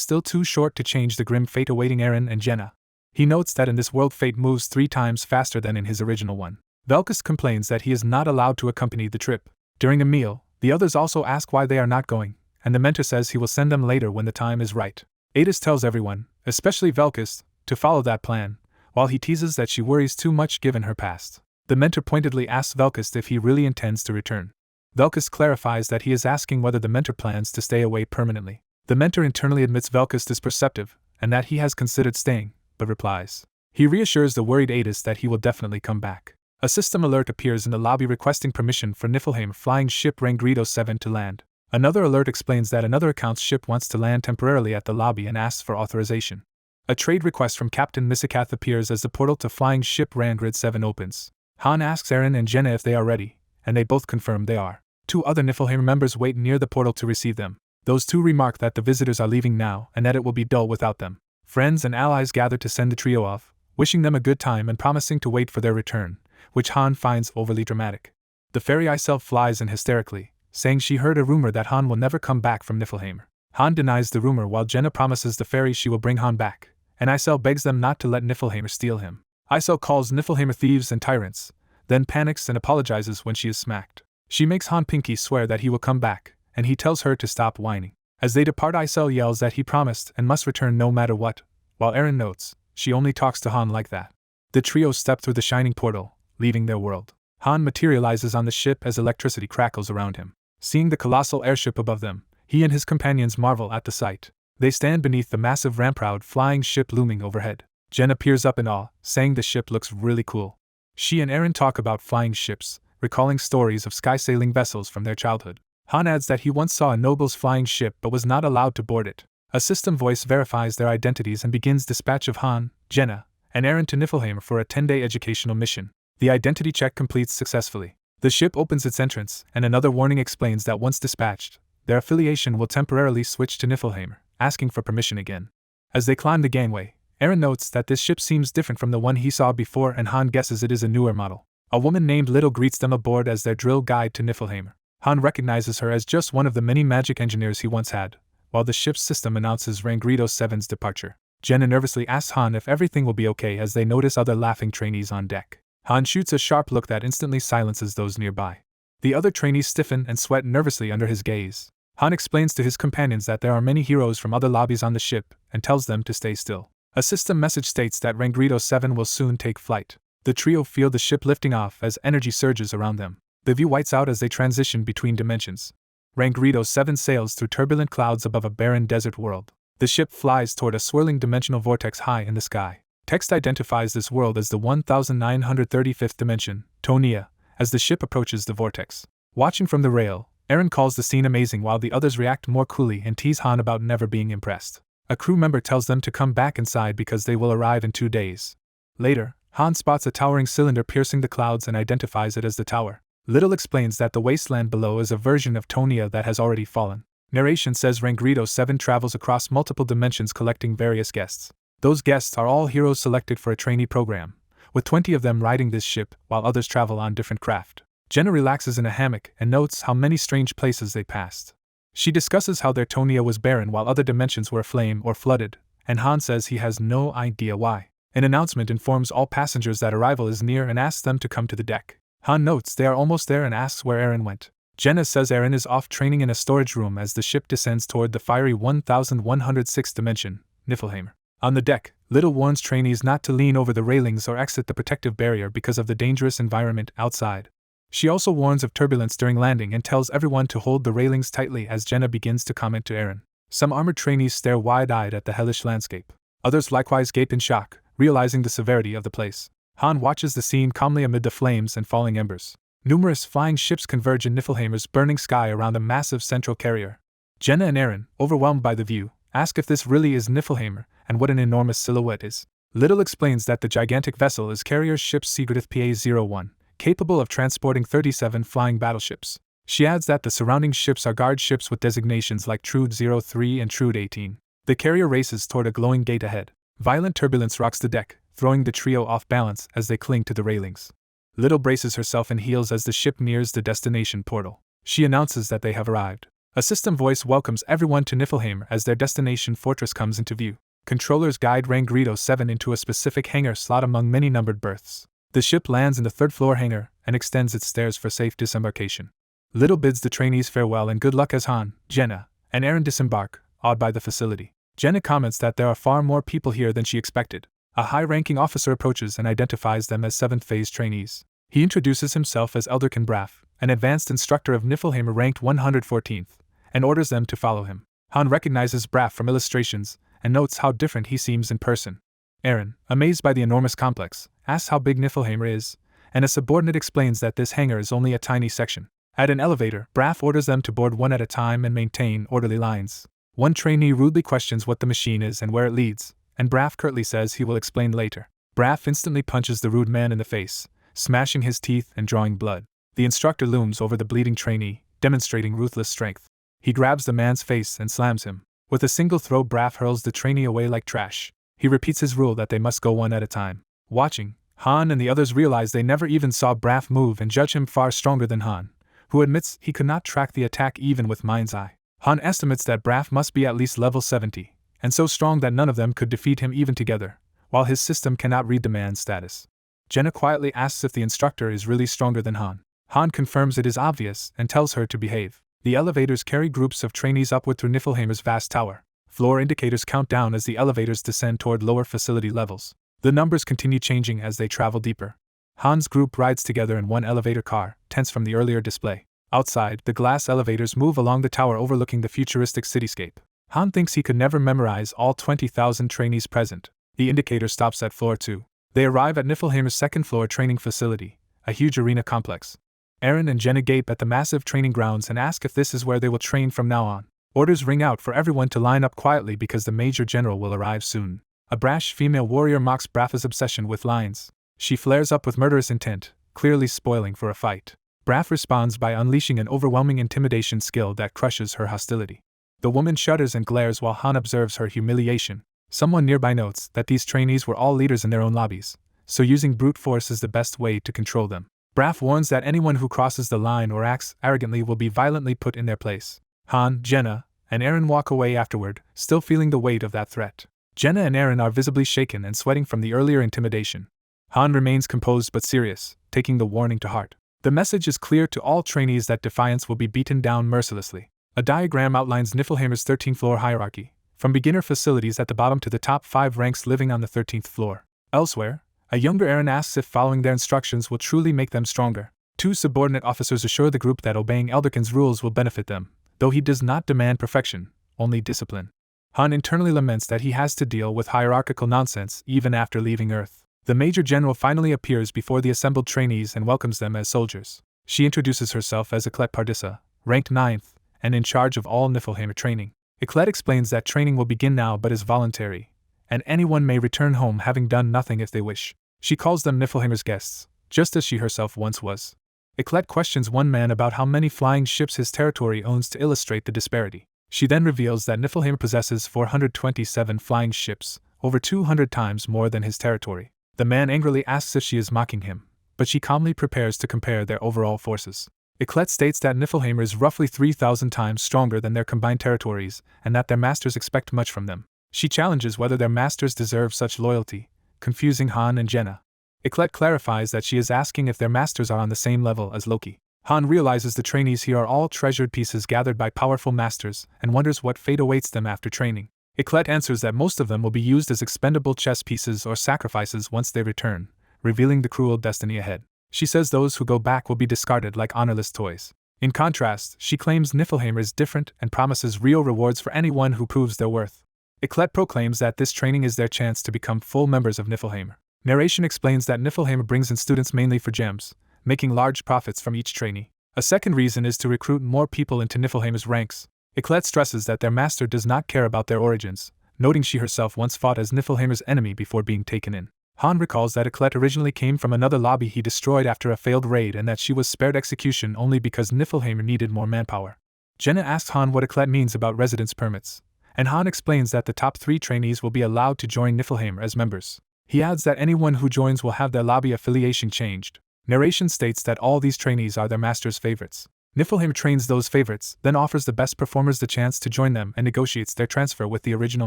still too short to change the grim fate awaiting Eren and Jenna. He notes that in this world fate moves 3 times faster than in his original one. Velkus complains that he is not allowed to accompany the trip. During a meal, the others also ask why they are not going, and the mentor says he will send them later when the time is right. Adis tells everyone, especially Velkus, to follow that plan, while he teases that she worries too much given her past. The mentor pointedly asks Velkus if he really intends to return. Velkus clarifies that he is asking whether the mentor plans to stay away permanently. The mentor internally admits Velkus is perceptive, and that he has considered staying, but replies. He reassures the worried Adis that he will definitely come back. A system alert appears in the lobby requesting permission for Niflheim flying ship Rangredo 7 to land. Another alert explains that another account's ship wants to land temporarily at the lobby and asks for authorization. A trade request from Captain Misakath appears as the portal to flying ship Rangrid 7 opens. Han asks Eren and Jenna if they are ready, and they both confirm they are. 2 other Niflheim members wait near the portal to receive them. Those 2 remark that the visitors are leaving now and that it will be dull without them. Friends and allies gather to send the trio off, wishing them a good time and promising to wait for their return, which Han finds overly dramatic. The fairy Iself flies in hysterically, saying she heard a rumor that Han will never come back from Niflheim. Han denies the rumor while Jenna promises the fairy she will bring Han back, and Isel begs them not to let Niflheimer steal him. Isel calls Niflheimer thieves and tyrants, then panics and apologizes when she is smacked. She makes Han Pinky swear that he will come back, and he tells her to stop whining. As they depart, Isel yells that he promised and must return no matter what, while Eren notes, she only talks to Han like that. The trio step through the shining portal, leaving their world. Han materializes on the ship as electricity crackles around him. Seeing the colossal airship above them, he and his companions marvel at the sight. They stand beneath the massive ramp-proud flying ship looming overhead. Jenna peers up in awe, saying the ship looks really cool. She and Eren talk about flying ships, recalling stories of sky-sailing vessels from their childhood. Han adds that he once saw a noble's flying ship but was not allowed to board it. A system voice verifies their identities and begins dispatch of Han, Jenna, and Eren to Niflheim for a 10-day educational mission. The identity check completes successfully. The ship opens its entrance, and another warning explains that once dispatched, their affiliation will temporarily switch to Niflheim, asking for permission again. As they climb the gangway, Eren notes that this ship seems different from the one he saw before, and Han guesses it is a newer model. A woman named Little greets them aboard as their drill guide to Niflheim. Han recognizes her as just one of the many magic engineers he once had, while the ship's system announces Rangredo 7's departure. Jenna nervously asks Han if everything will be okay as they notice other laughing trainees on deck. Han shoots a sharp look that instantly silences those nearby. The other trainees stiffen and sweat nervously under his gaze. Han explains to his companions that there are many heroes from other lobbies on the ship, and tells them to stay still. A system message states that Rangredo 7 will soon take flight. The trio feel the ship lifting off as energy surges around them. The view whites out as they transition between dimensions. Rangrito 7 sails through turbulent clouds above a barren desert world. The ship flies toward a swirling dimensional vortex high in the sky. Text identifies this world as the 1935th dimension, Tonia, as the ship approaches the vortex. Watching from the rail, Eren calls the scene amazing while the others react more coolly and tease Han about never being impressed. A crew member tells them to come back inside because they will arrive in 2 days. Later, Han spots a towering cylinder piercing the clouds and identifies it as the tower. Little explains that the wasteland below is a version of Tonia that has already fallen. Narration says Rangrito 7 travels across multiple dimensions collecting various guests. Those guests are all heroes selected for a trainee program, with 20 of them riding this ship while others travel on different craft. Jenna relaxes in a hammock and notes how many strange places they passed. She discusses how their Tonia was barren while other dimensions were aflame or flooded, and Han says he has no idea why. An announcement informs all passengers that arrival is near and asks them to come to the deck. Han notes they are almost there and asks where Eren went. Jenna says Eren is off training in a storage room as the ship descends toward the fiery 1106th dimension, Niflheim. On the deck, Little warns trainees not to lean over the railings or exit the protective barrier because of the dangerous environment outside. She also warns of turbulence during landing and tells everyone to hold the railings tightly as Jenna begins to comment to Eren. Some armored trainees stare wide-eyed at the hellish landscape. Others likewise gape in shock, realizing the severity of the place. Han watches the scene calmly amid the flames and falling embers. Numerous flying ships converge in Niflheimer's burning sky around a massive central carrier. Jenna and Eren, overwhelmed by the view, ask if this really is Niflheimer and what an enormous silhouette is. Little explains that the gigantic vessel is carrier ship Sigurdith PA-01, capable of transporting 37 flying battleships. She adds that the surrounding ships are guard ships with designations like Trude 03 and Trude 18. The carrier races toward a glowing gate ahead. Violent turbulence rocks the deck, throwing the trio off balance as they cling to the railings. Little braces herself in heels as the ship nears the destination portal. She announces that they have arrived. A system voice welcomes everyone to Niflheim as their destination fortress comes into view. Controllers guide Rangrito 7 into a specific hangar slot among many numbered berths. The ship lands in the 3rd floor hangar and extends its stairs for safe disembarkation. Little bids the trainees farewell and good luck as Han, Jenna, and Eren disembark, awed by the facility. Jenna comments that there are far more people here than she expected. A high-ranking officer approaches and identifies them as 7th phase trainees. He introduces himself as Elderkin Braff, an advanced instructor of Niflheimer ranked 114th, and orders them to follow him. Han recognizes Braff from illustrations and notes how different he seems in person. Eren, amazed by the enormous complex, asks how big Niflheimer is, and a subordinate explains that this hangar is only a tiny section. At an elevator, Braff orders them to board one at a time and maintain orderly lines. One trainee rudely questions what the machine is and where it leads, and Braff curtly says he will explain later. Braff instantly punches the rude man in the face, smashing his teeth and drawing blood. The instructor looms over the bleeding trainee, demonstrating ruthless strength. He grabs the man's face and slams him. With a single throw, Braff hurls the trainee away like trash. He repeats his rule that they must go one at a time. Watching, Han and the others realize they never even saw Braff move and judge him far stronger than Han, who admits he could not track the attack even with mind's eye. Han estimates that Braff must be at least level 70, and so strong that none of them could defeat him even together, while his system cannot read the man's status. Jenna quietly asks if the instructor is really stronger than Han. Han confirms it is obvious and tells her to behave. The elevators carry groups of trainees upward through Niflheimer's vast tower. Floor indicators count down as the elevators descend toward lower facility levels. The numbers continue changing as they travel deeper. Han's group rides together in one elevator car, tense from the earlier display. Outside, the glass elevators move along the tower overlooking the futuristic cityscape. Han thinks he could never memorize all 20,000 trainees present. The indicator stops at floor 2. They arrive at Niflheimer's 2nd floor training facility, a huge arena complex. Eren and Jenna gape at the massive training grounds and ask if this is where they will train from now on. Orders ring out for everyone to line up quietly because the Major General will arrive soon. A brash female warrior mocks Braff's obsession with lines. She flares up with murderous intent, clearly spoiling for a fight. Braff responds by unleashing an overwhelming intimidation skill that crushes her hostility. The woman shudders and glares while Han observes her humiliation. Someone nearby notes that these trainees were all leaders in their own lobbies, so using brute force is the best way to control them. Braff warns that anyone who crosses the line or acts arrogantly will be violently put in their place. Han, Jenna, and Eren walk away afterward, still feeling the weight of that threat. Jenna and Eren are visibly shaken and sweating from the earlier intimidation. Han remains composed but serious, taking the warning to heart. The message is clear to all trainees that defiance will be beaten down mercilessly. A diagram outlines Niflheimer's 13th floor hierarchy, from beginner facilities at the bottom to the top 5 ranks living on the 13th floor. Elsewhere, a younger Eren asks if following their instructions will truly make them stronger. 2 subordinate officers assure the group that obeying Elderkin's rules will benefit them, though he does not demand perfection, only discipline. Han internally laments that he has to deal with hierarchical nonsense even after leaving Earth. The Major General finally appears before the assembled trainees and welcomes them as soldiers. She introduces herself as Eclet Pardissa, ranked 9th, and in charge of all Niflheimer training. Eclet explains that training will begin now but is voluntary, and anyone may return home having done nothing if they wish. She calls them Niflheimer's guests, just as she herself once was. Eclet questions one man about how many flying ships his territory owns to illustrate the disparity. She then reveals that Niflheim possesses 427 flying ships, over 200 times more than his territory. The man angrily asks if she is mocking him, but she calmly prepares to compare their overall forces. Eclet states that Niflheim is roughly 3,000 times stronger than their combined territories, and that their masters expect much from them. She challenges whether their masters deserve such loyalty, confusing Han and Jenna. Eclet clarifies that she is asking if their masters are on the same level as Loki. Han realizes the trainees here are all treasured pieces gathered by powerful masters, and wonders what fate awaits them after training. Eclet answers that most of them will be used as expendable chess pieces or sacrifices once they return, revealing the cruel destiny ahead. She says those who go back will be discarded like honorless toys. In contrast, she claims Niflheim is different and promises real rewards for anyone who proves their worth. Eclet proclaims that this training is their chance to become full members of Niflheim. Narration explains that Niflheim brings in students mainly for gems, making large profits from each trainee. A second reason is to recruit more people into Niflheim's ranks. Eclet stresses that their master does not care about their origins, noting she herself once fought as Niflheim's enemy before being taken in. Han recalls that Eclet originally came from another lobby he destroyed after a failed raid and that she was spared execution only because Niflheim needed more manpower. Jenna asks Han what Eclet means about residence permits, and Han explains that the top 3 trainees will be allowed to join Niflheim as members. He adds that anyone who joins will have their lobby affiliation changed. Narration states that all these trainees are their master's favorites. Niflheim trains those favorites, then offers the best performers the chance to join them and negotiates their transfer with the original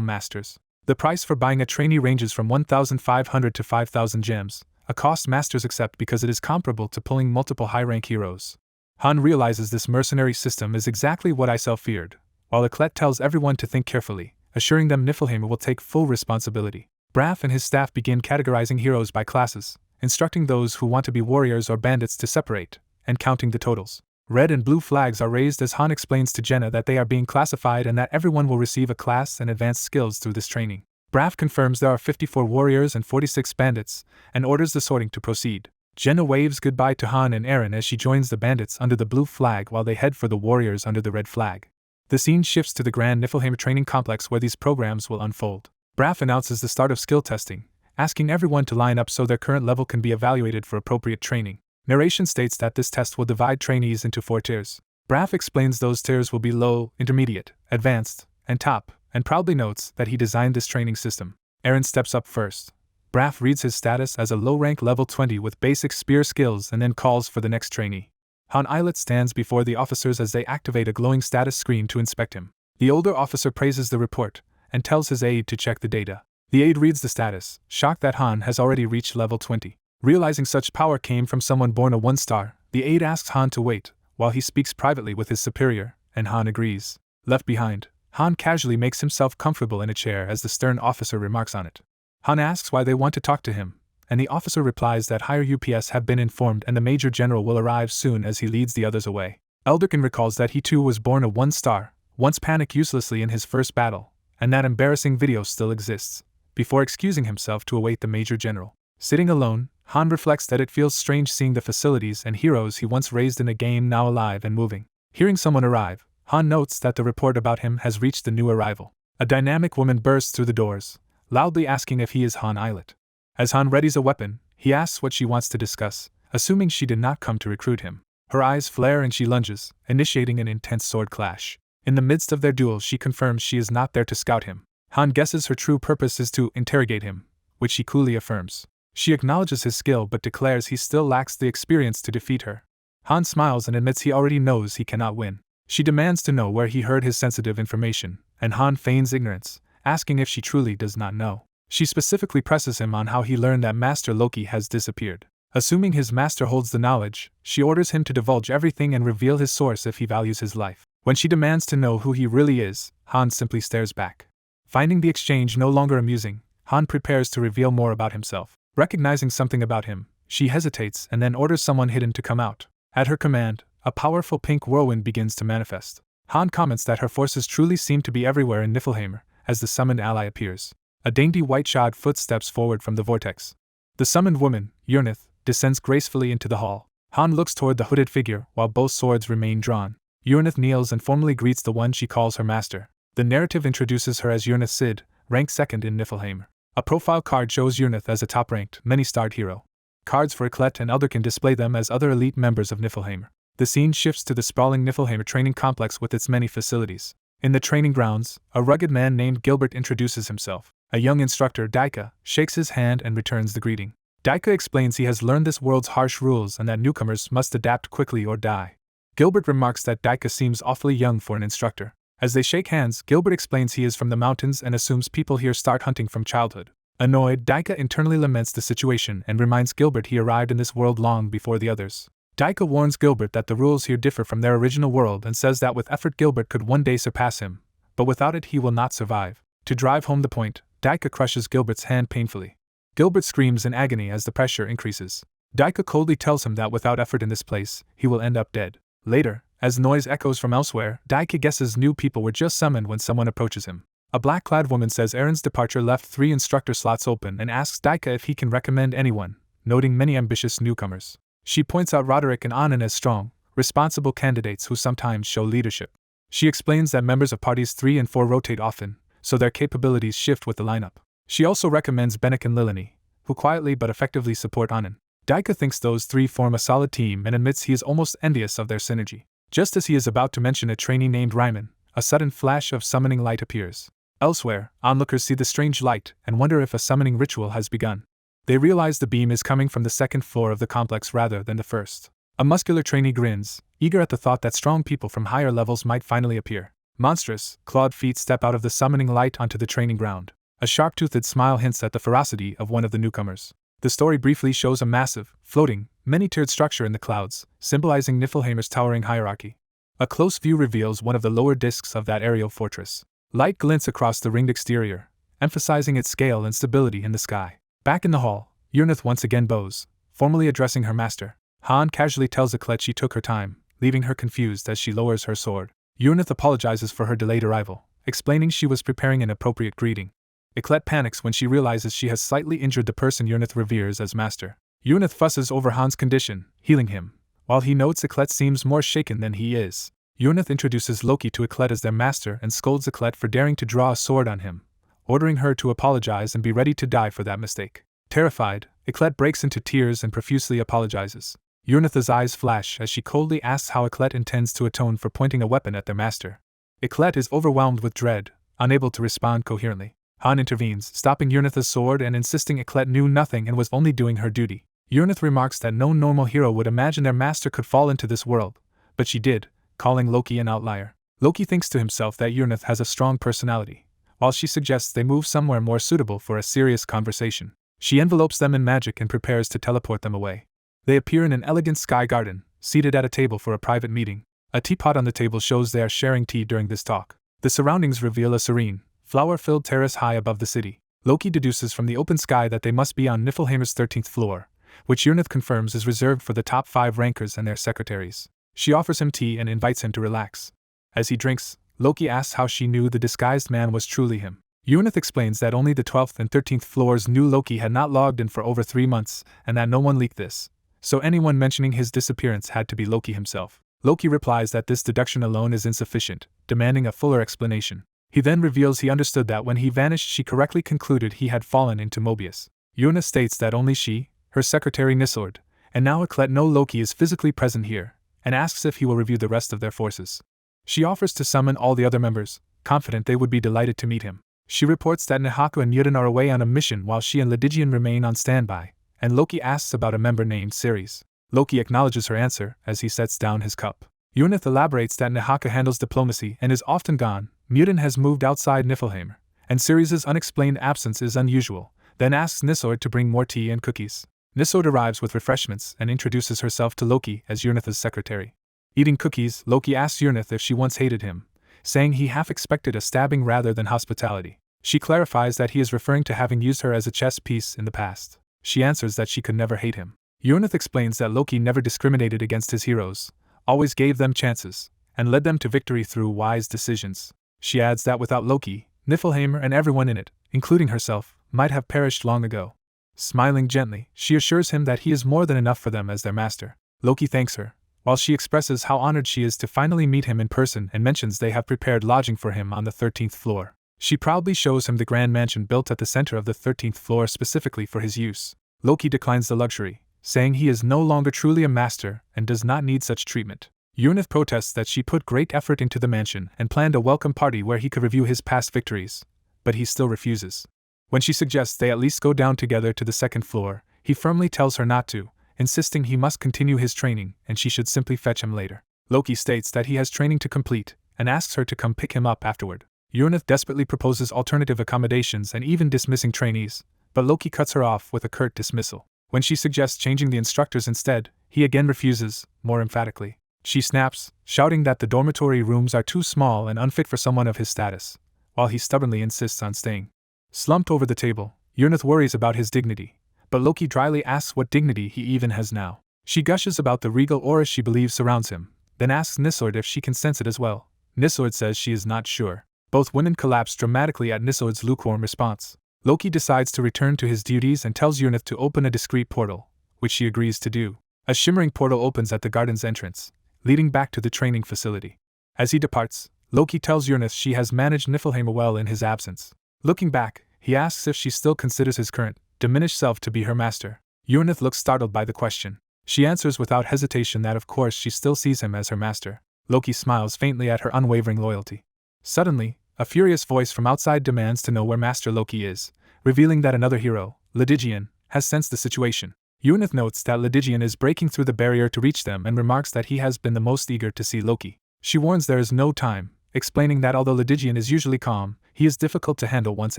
masters. The price for buying a trainee ranges from 1,500 to 5,000 gems, a cost masters accept because it is comparable to pulling multiple high-rank heroes. Han realizes this mercenary system is exactly what Isel feared, while Eclet tells everyone to think carefully, assuring them Niflheim will take full responsibility. Braff and his staff begin categorizing heroes by classes, instructing those who want to be warriors or bandits to separate, and counting the totals. Red and blue flags are raised as Han explains to Jenna that they are being classified and that everyone will receive a class and advanced skills through this training. Braff confirms there are 54 warriors and 46 bandits, and orders the sorting to proceed. Jenna waves goodbye to Han and Eren as she joins the bandits under the blue flag while they head for the warriors under the red flag. The scene shifts to the Grand Niflheim training complex where these programs will unfold. Braff announces the start of skill testing, asking everyone to line up so their current level can be evaluated for appropriate training. Narration states that this test will divide trainees into 4 tiers. Braff explains those tiers will be low, intermediate, advanced, and top, and proudly notes that he designed this training system. Eren steps up first. Braff reads his status as a low-rank level 20 with basic spear skills and then calls for the next trainee. Han Islet stands before the officers as they activate a glowing status screen to inspect him. The older officer praises the report and tells his aide to check the data. The aide reads the status, shocked that Han has already reached level 20. Realizing such power came from someone born a 1-star, the aide asks Han to wait, while he speaks privately with his superior, and Han agrees. Left behind, Han casually makes himself comfortable in a chair as the stern officer remarks on it. Han asks why they want to talk to him, and the officer replies that higher UPS have been informed and the Major General will arrive soon as he leads the others away. Elderkin recalls that he too was born a 1-star, once panicked uselessly in his first battle, and that embarrassing video still exists, before excusing himself to await the Major General. Sitting alone, Han reflects that it feels strange seeing the facilities and heroes he once raised in a game now alive and moving. Hearing someone arrive, Han notes that the report about him has reached the new arrival. A dynamic woman bursts through the doors, loudly asking if he is Han Islet. As Han readies a weapon, he asks what she wants to discuss, assuming she did not come to recruit him. Her eyes flare and she lunges, initiating an intense sword clash. In the midst of their duel, she confirms she is not there to scout him. Han guesses her true purpose is to interrogate him, which she coolly affirms. She acknowledges his skill but declares he still lacks the experience to defeat her. Han smiles and admits he already knows he cannot win. She demands to know where he heard his sensitive information, and Han feigns ignorance, asking if she truly does not know. She specifically presses him on how he learned that Master Loki has disappeared. Assuming his master holds the knowledge, she orders him to divulge everything and reveal his source if he values his life. When she demands to know who he really is, Han simply stares back. Finding the exchange no longer amusing, Han prepares to reveal more about himself. Recognizing something about him, she hesitates and then orders someone hidden to come out. At her command, a powerful pink whirlwind begins to manifest. Han comments that her forces truly seem to be everywhere in Niflheim, as the summoned ally appears. A dainty white-shod foot steps forward from the vortex. The summoned woman, Urnith, descends gracefully into the hall. Han looks toward the hooded figure while both swords remain drawn. Urnith kneels and formally greets the one she calls her master. The narrative introduces her as Urnith Sid, ranked second in Niflheim. A profile card shows Urnith as a top-ranked, many-starred hero. Cards for Eclet and Elderkin display them as other elite members of Niflheim. The scene shifts to the sprawling Niflheim training complex with its many facilities. In the training grounds, a rugged man named Gilbert introduces himself. A young instructor, Daika, shakes his hand and returns the greeting. Daika explains he has learned this world's harsh rules and that newcomers must adapt quickly or die. Gilbert remarks that Daika seems awfully young for an instructor. As they shake hands, Gilbert explains he is from the mountains and assumes people here start hunting from childhood. Annoyed, Daika internally laments the situation and reminds Gilbert he arrived in this world long before the others. Daika warns Gilbert that the rules here differ from their original world and says that with effort Gilbert could one day surpass him, but without it he will not survive. To drive home the point, Daika crushes Gilbert's hand painfully. Gilbert screams in agony as the pressure increases. Daika coldly tells him that without effort in this place, he will end up dead. Later, as noise echoes from elsewhere, Daika guesses new people were just summoned when someone approaches him. A black-clad woman says Aaron's departure left 3 instructor slots open and asks Daika if he can recommend anyone, noting many ambitious newcomers. She points out Roderick and Anand as strong, responsible candidates who sometimes show leadership. She explains that members of parties 3 and 4 rotate often, so their capabilities shift with the lineup. She also recommends Benek and Lilini, who quietly but effectively support Anand. Daika thinks those 3 form a solid team and admits he is almost envious of their synergy. Just as he is about to mention a trainee named Ryman, a sudden flash of summoning light appears. Elsewhere, onlookers see the strange light and wonder if a summoning ritual has begun. They realize the beam is coming from the second floor of the complex rather than the first. A muscular trainee grins, eager at the thought that strong people from higher levels might finally appear. Monstrous, clawed feet step out of the summoning light onto the training ground. A sharp-toothed smile hints at the ferocity of one of the newcomers. The story briefly shows a massive, floating, many-tiered structure in the clouds, symbolizing Niflheim's towering hierarchy. A close view reveals one of the lower discs of that aerial fortress. Light glints across the ringed exterior, emphasizing its scale and stability in the sky. Back in the hall, Urnith once again bows, formally addressing her master. Han casually tells Eclet she took her time, leaving her confused as she lowers her sword. Urnith apologizes for her delayed arrival, explaining she was preparing an appropriate greeting. Eclet panics when she realizes she has slightly injured the person Urnith reveres as master. Urnith fusses over Han's condition, healing him, while he notes Eclet seems more shaken than he is. Urnith introduces Loki to Eclet as their master and scolds Eclet for daring to draw a sword on him, ordering her to apologize and be ready to die for that mistake. Terrified, Eclet breaks into tears and profusely apologizes. Urnith's eyes flash as she coldly asks how Eclet intends to atone for pointing a weapon at their master. Eclet is overwhelmed with dread, unable to respond coherently. Han intervenes, stopping Urnith's sword and insisting Eclet knew nothing and was only doing her duty. Urnith remarks that no normal hero would imagine their master could fall into this world, but she did, calling Loki an outlier. Loki thinks to himself that Urnith has a strong personality, while she suggests they move somewhere more suitable for a serious conversation. She envelopes them in magic and prepares to teleport them away. They appear in an elegant sky garden, seated at a table for a private meeting. A teapot on the table shows they are sharing tea during this talk. The surroundings reveal a serene, flower-filled terrace high above the city. Loki deduces from the open sky that they must be on Niflheim's 13th floor, which Urnith confirms is reserved for the top 5 rankers and their secretaries. She offers him tea and invites him to relax. As he drinks, Loki asks how she knew the disguised man was truly him. Urnith explains that only the 12th and 13th floors knew Loki had not logged in for over 3 months, and that no one leaked this, so anyone mentioning his disappearance had to be Loki himself. Loki replies that this deduction alone is insufficient, demanding a fuller explanation. He then reveals he understood that when he vanished she correctly concluded he had fallen into Mobius. Urnith states that only she, her secretary Nisord, and now Eclet know Loki is physically present here, and asks if he will review the rest of their forces. She offers to summon all the other members, confident they would be delighted to meet him. She reports that Nihaka and Yuden are away on a mission while she and Ledigian remain on standby, and Loki asks about a member named Ceres. Loki acknowledges her answer as he sets down his cup. Urnith elaborates that Nihaka handles diplomacy and is often gone, Muden has moved outside Niflheim, and Ceres' unexplained absence is unusual, then asks Nisord to bring more tea and cookies. Nisord arrives with refreshments and introduces herself to Loki as Urnith's secretary. Eating cookies, Loki asks Urnith if she once hated him, saying he half expected a stabbing rather than hospitality. She clarifies that he is referring to having used her as a chess piece in the past. She answers that she could never hate him. Urnith explains that Loki never discriminated against his heroes, always gave them chances, and led them to victory through wise decisions. She adds that without Loki, Niflheim and everyone in it, including herself, might have perished long ago. Smiling gently, she assures him that he is more than enough for them as their master. Loki thanks her, while she expresses how honored she is to finally meet him in person and mentions they have prepared lodging for him on the 13th floor. She proudly shows him the grand mansion built at the center of the 13th floor specifically for his use. Loki declines the luxury, saying he is no longer truly a master and does not need such treatment. Yunith protests that she put great effort into the mansion and planned a welcome party where he could review his past victories, but he still refuses. When she suggests they at least go down together to the 2nd floor, he firmly tells her not to, insisting he must continue his training and she should simply fetch him later. Loki states that he has training to complete and asks her to come pick him up afterward. Yunith desperately proposes alternative accommodations and even dismissing trainees, but Loki cuts her off with a curt dismissal. When she suggests changing the instructors instead, he again refuses, more emphatically. She snaps, shouting that the dormitory rooms are too small and unfit for someone of his status, while he stubbornly insists on staying. Slumped over the table, Yunith worries about his dignity, but Loki dryly asks what dignity he even has now. She gushes about the regal aura she believes surrounds him, then asks Nisord if she can sense it as well. Nisord says she is not sure. Both women collapse dramatically at Nisord's lukewarm response. Loki decides to return to his duties and tells Yunith to open a discreet portal, which she agrees to do. A shimmering portal opens at the garden's entrance, leading back to the training facility. As he departs, Loki tells Yunith she has managed Niflheim well in his absence. Looking back, he asks if she still considers his current, diminished self to be her master. Yunith looks startled by the question. She answers without hesitation that of course she still sees him as her master. Loki smiles faintly at her unwavering loyalty. Suddenly, a furious voice from outside demands to know where Master Loki is, revealing that another hero, Lydigian, has sensed the situation. Yunith notes that Lydigian is breaking through the barrier to reach them and remarks that he has been the most eager to see Loki. She warns there is no time, explaining that although Lydigian is usually calm, he is difficult to handle once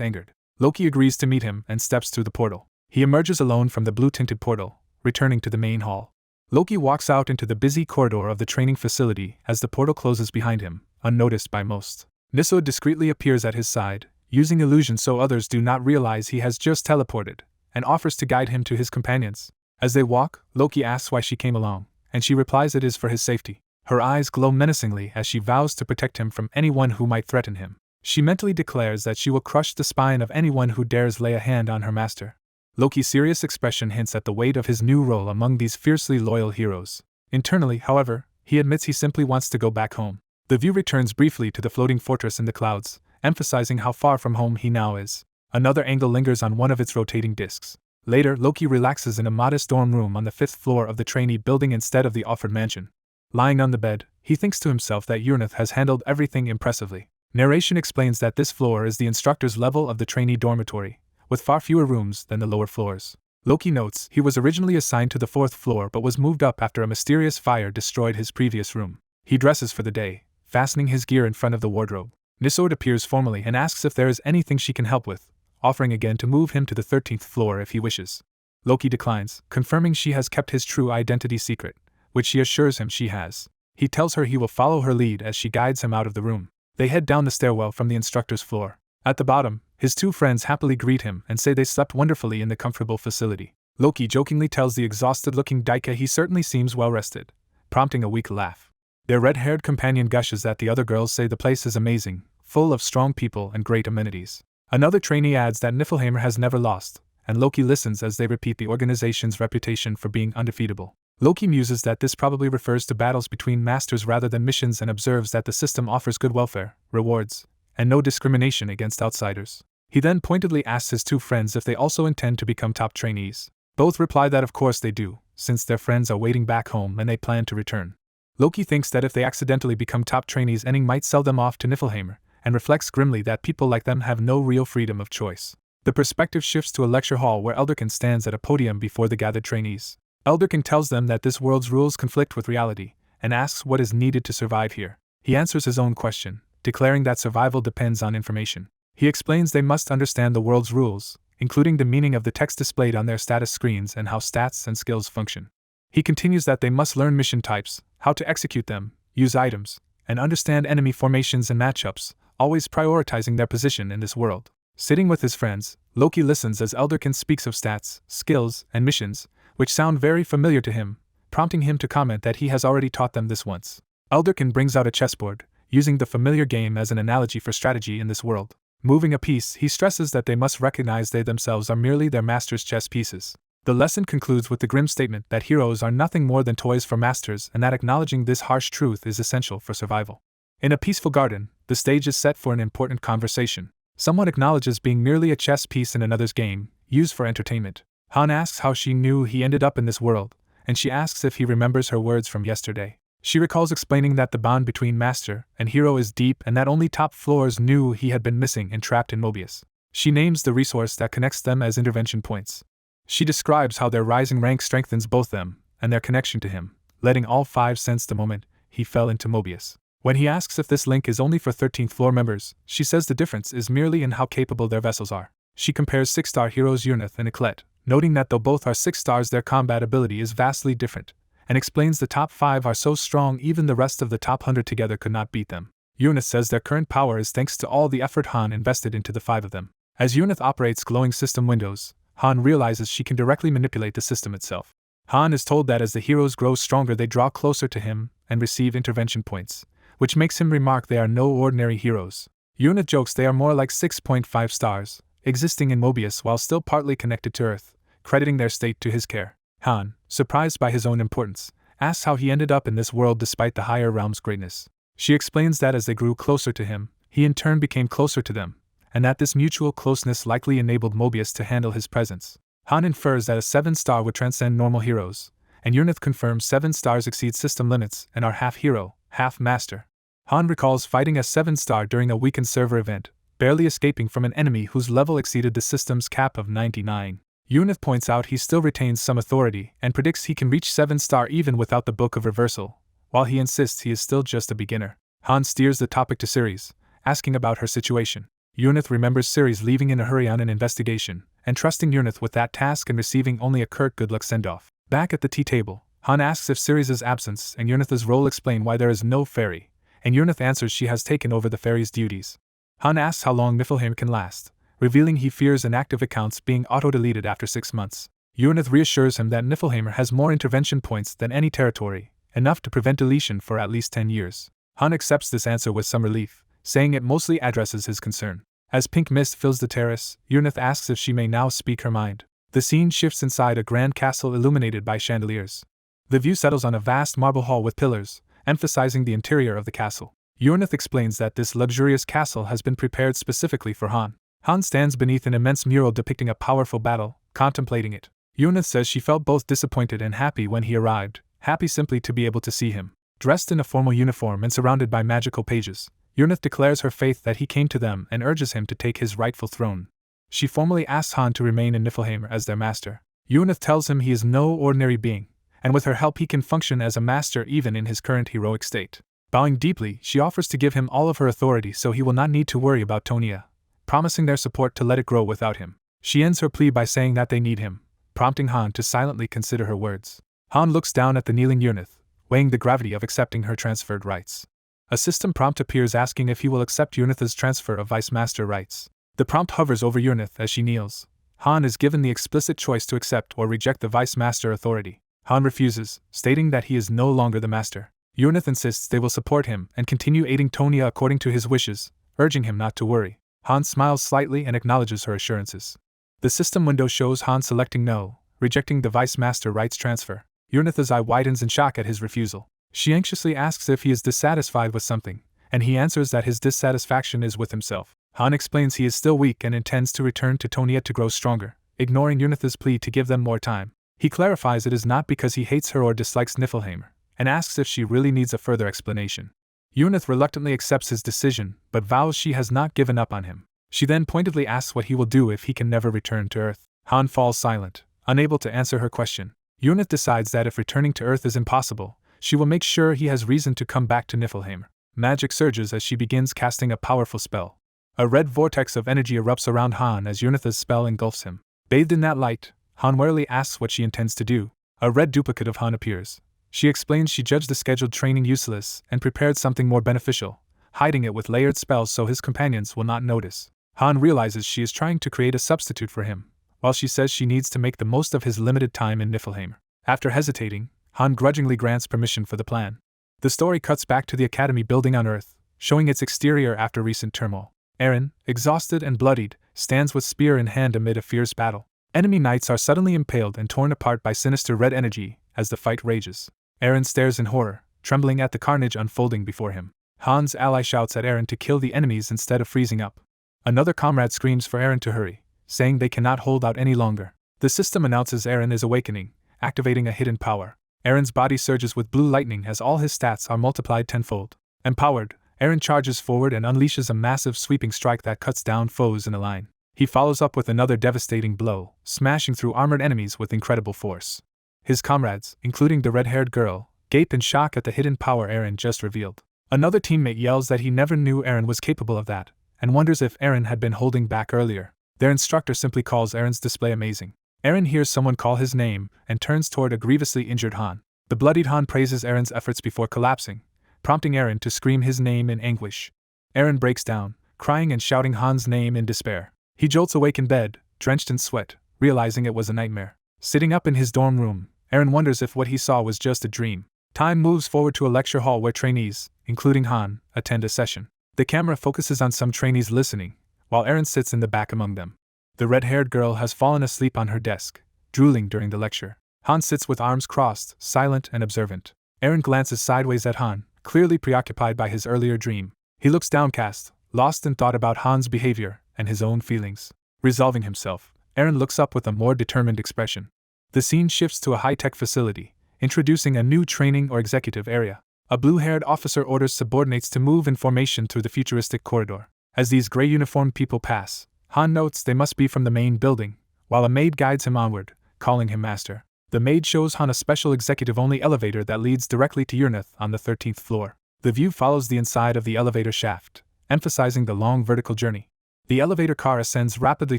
angered. Loki agrees to meet him and steps through the portal. He emerges alone from the blue-tinted portal, returning to the main hall. Loki walks out into the busy corridor of the training facility as the portal closes behind him, unnoticed by most. Nisod discreetly appears at his side, using illusion so others do not realize he has just teleported, and offers to guide him to his companions. As they walk, Loki asks why she came along, and she replies it is for his safety. Her eyes glow menacingly as she vows to protect him from anyone who might threaten him. She mentally declares that she will crush the spine of anyone who dares lay a hand on her master. Loki's serious expression hints at the weight of his new role among these fiercely loyal heroes. Internally, however, he admits he simply wants to go back home. The view returns briefly to the floating fortress in the clouds, emphasizing how far from home he now is. Another angle lingers on one of its rotating discs. Later, Loki relaxes in a modest dorm room on the 5th floor of the trainee building instead of the offered mansion. Lying on the bed, he thinks to himself that Yunith has handled everything impressively. Narration explains that this floor is the instructor's level of the trainee dormitory, with far fewer rooms than the lower floors. Loki notes he was originally assigned to the 4th floor but was moved up after a mysterious fire destroyed his previous room. He dresses for the day, fastening his gear in front of the wardrobe. Nisord appears formally and asks if there is anything she can help with, offering again to move him to the 13th floor if he wishes. Loki declines, confirming she has kept his true identity secret, which she assures him she has. He tells her he will follow her lead as she guides him out of the room. They head down the stairwell from the instructor's floor. At the bottom, his two friends happily greet him and say they slept wonderfully in the comfortable facility. Loki jokingly tells the exhausted-looking Daika he certainly seems well-rested, prompting a weak laugh. Their red-haired companion gushes that the other girls say the place is amazing, full of strong people and great amenities. Another trainee adds that Niflheim has never lost, and Loki listens as they repeat the organization's reputation for being undefeatable. Loki muses that this probably refers to battles between masters rather than missions and observes that the system offers good welfare, rewards, and no discrimination against outsiders. He then pointedly asks his two friends if they also intend to become top trainees. Both reply that of course they do, since their friends are waiting back home and they plan to return. Loki thinks that if they accidentally become top trainees, Enning might sell them off to Niflheim, and reflects grimly that people like them have no real freedom of choice. The perspective shifts to a lecture hall where Elderkin stands at a podium before the gathered trainees. Elderkin tells them that this world's rules conflict with reality, and asks what is needed to survive here. He answers his own question, declaring that survival depends on information. He explains they must understand the world's rules, including the meaning of the text displayed on their status screens and how stats and skills function. He continues that they must learn mission types, how to execute them, use items, and understand enemy formations and matchups, always prioritizing their position in this world. Sitting with his friends, Loki listens as Elderkin speaks of stats, skills, and missions, which sound very familiar to him, prompting him to comment that he has already taught them this once. Elderkin brings out a chessboard, using the familiar game as an analogy for strategy in this world. Moving a piece, he stresses that they must recognize they themselves are merely their master's chess pieces. The lesson concludes with the grim statement that heroes are nothing more than toys for masters and that acknowledging this harsh truth is essential for survival. In a peaceful garden, the stage is set for an important conversation. Someone acknowledges being merely a chess piece in another's game, used for entertainment. Han asks how she knew he ended up in this world, and she asks if he remembers her words from yesterday. She recalls explaining that the bond between master and hero is deep and that only top floors knew he had been missing and trapped in Mobius. She names the resource that connects them as intervention points. She describes how their rising rank strengthens both them and their connection to him, letting all five sense the moment he fell into Mobius. When he asks if this link is only for 13th floor members, she says the difference is merely in how capable their vessels are. She compares 6-star heroes Yurnith and Eclet, noting that though both are 6 stars their combat ability is vastly different, and explains the top 5 are so strong even the rest of the top 100 together could not beat them. Yurnith says their current power is thanks to all the effort Han invested into the 5 of them. As Yurnith operates glowing system windows, Han realizes she can directly manipulate the system itself. Han is told that as the heroes grow stronger they draw closer to him and receive intervention points, which makes him remark they are no ordinary heroes. Yurnith jokes they are more like 6.5 stars, existing in Mobius while still partly connected to Earth, crediting their state to his care. Han, surprised by his own importance, asks how he ended up in this world despite the higher realm's greatness. She explains that as they grew closer to him, he in turn became closer to them, and that this mutual closeness likely enabled Mobius to handle his presence. Han infers that a 7-star would transcend normal heroes, and Yurnith confirms 7 stars exceed system limits and are half hero, half master. Han recalls fighting a 7-star during a weekend server event, barely escaping from an enemy whose level exceeded the system's cap of 99. Yurnith points out he still retains some authority and predicts he can reach 7-star even without the Book of Reversal, while he insists he is still just a beginner. Han steers the topic to Ceres, asking about her situation. Yurnith remembers Ceres leaving in a hurry on an investigation, and trusting Yurnith with that task and receiving only a curt good luck send-off. Back at the tea table, Han asks if Ceres' absence and Yurnith's role explain why there is no fairy, and Yurnith answers she has taken over the fairy's duties. Han asks how long Niflheim can last, revealing he fears inactive accounts being auto-deleted after 6 months. Yurnith reassures him that Niflheim has more intervention points than any territory, enough to prevent deletion for at least 10 years. Han accepts this answer with some relief, saying it mostly addresses his concern. As pink mist fills the terrace, Yurnith asks if she may now speak her mind. The scene shifts inside a grand castle illuminated by chandeliers. The view settles on a vast marble hall with pillars, emphasizing the interior of the castle. Yurnith explains that this luxurious castle has been prepared specifically for Han. Han stands beneath an immense mural depicting a powerful battle, contemplating it. Yurnith says she felt both disappointed and happy when he arrived, happy simply to be able to see him. Dressed in a formal uniform and surrounded by magical pages, Yurnith declares her faith that he came to them and urges him to take his rightful throne. She formally asks Han to remain in Niflheim as their master. Yurnith tells him he is no ordinary being, and with her help he can function as a master even in his current heroic state. Bowing deeply, she offers to give him all of her authority so he will not need to worry about Tonia, promising their support to let it grow without him. She ends her plea by saying that they need him, prompting Han to silently consider her words. Han looks down at the kneeling Yurnith, weighing the gravity of accepting her transferred rights. A system prompt appears asking if he will accept Yurnith's transfer of Vice Master rights. The prompt hovers over Yurnith as she kneels. Han is given the explicit choice to accept or reject the Vice Master authority. Han refuses, stating that he is no longer the master. Yurnith insists they will support him and continue aiding Tonia according to his wishes, urging him not to worry. Han smiles slightly and acknowledges her assurances. The system window shows Han selecting no, rejecting the Vice Master rights transfer. Yurnith's eye widens in shock at his refusal. She anxiously asks if he is dissatisfied with something, and he answers that his dissatisfaction is with himself. Han explains he is still weak and intends to return to Tonia to grow stronger, ignoring Yurnith's plea to give them more time. He clarifies it is not because he hates her or dislikes Niflheim, and asks if she really needs a further explanation. Yurnith reluctantly accepts his decision, but vows she has not given up on him. She then pointedly asks what he will do if he can never return to Earth. Han falls silent, unable to answer her question. Yurnith decides that if returning to Earth is impossible, she will make sure he has reason to come back to Niflheim. Magic surges as she begins casting a powerful spell. A red vortex of energy erupts around Han as Yurnith's spell engulfs him. Bathed in that light, Han warily asks what she intends to do. A red duplicate of Han appears. She explains she judged the scheduled training useless and prepared something more beneficial, hiding it with layered spells so his companions will not notice. Han realizes she is trying to create a substitute for him, while she says she needs to make the most of his limited time in Niflheim. After hesitating, Han grudgingly grants permission for the plan. The story cuts back to the academy building on Earth, showing its exterior after recent turmoil. Eren, exhausted and bloodied, stands with spear in hand amid a fierce battle. Enemy knights are suddenly impaled and torn apart by sinister red energy as the fight rages. Eren stares in horror, trembling at the carnage unfolding before him. Han's ally shouts at Eren to kill the enemies instead of freezing up. Another comrade screams for Eren to hurry, saying they cannot hold out any longer. The system announces Eren is awakening, activating a hidden power. Eren's body surges with blue lightning as all his stats are multiplied tenfold. Empowered, Eren charges forward and unleashes a massive sweeping strike that cuts down foes in a line. He follows up with another devastating blow, smashing through armored enemies with incredible force. His comrades, including the red-haired girl, gape in shock at the hidden power Eren just revealed. Another teammate yells that he never knew Eren was capable of that, and wonders if Eren had been holding back earlier. Their instructor simply calls Eren's display amazing. Eren hears someone call his name and turns toward a grievously injured Han. The bloodied Han praises Eren's efforts before collapsing, prompting Eren to scream his name in anguish. Eren breaks down, crying and shouting Han's name in despair. He jolts awake in bed, drenched in sweat, realizing it was a nightmare. Sitting up in his dorm room, Eren wonders if what he saw was just a dream. Time moves forward to a lecture hall where trainees, including Han, attend a session. The camera focuses on some trainees listening, while Eren sits in the back among them. The red-haired girl has fallen asleep on her desk, drooling during the lecture. Han sits with arms crossed, silent and observant. Eren glances sideways at Han, clearly preoccupied by his earlier dream. He looks downcast, lost in thought about Han's behavior and his own feelings. Resolving himself, Eren looks up with a more determined expression. The scene shifts to a high-tech facility, introducing a new training or executive area. A blue-haired officer orders subordinates to move in formation through the futuristic corridor. As these gray-uniformed people pass, Han notes they must be from the main building, while a maid guides him onward, calling him master. The maid shows Han a special executive-only elevator that leads directly to Urnith on the 13th floor. The view follows the inside of the elevator shaft, emphasizing the long vertical journey. The elevator car ascends rapidly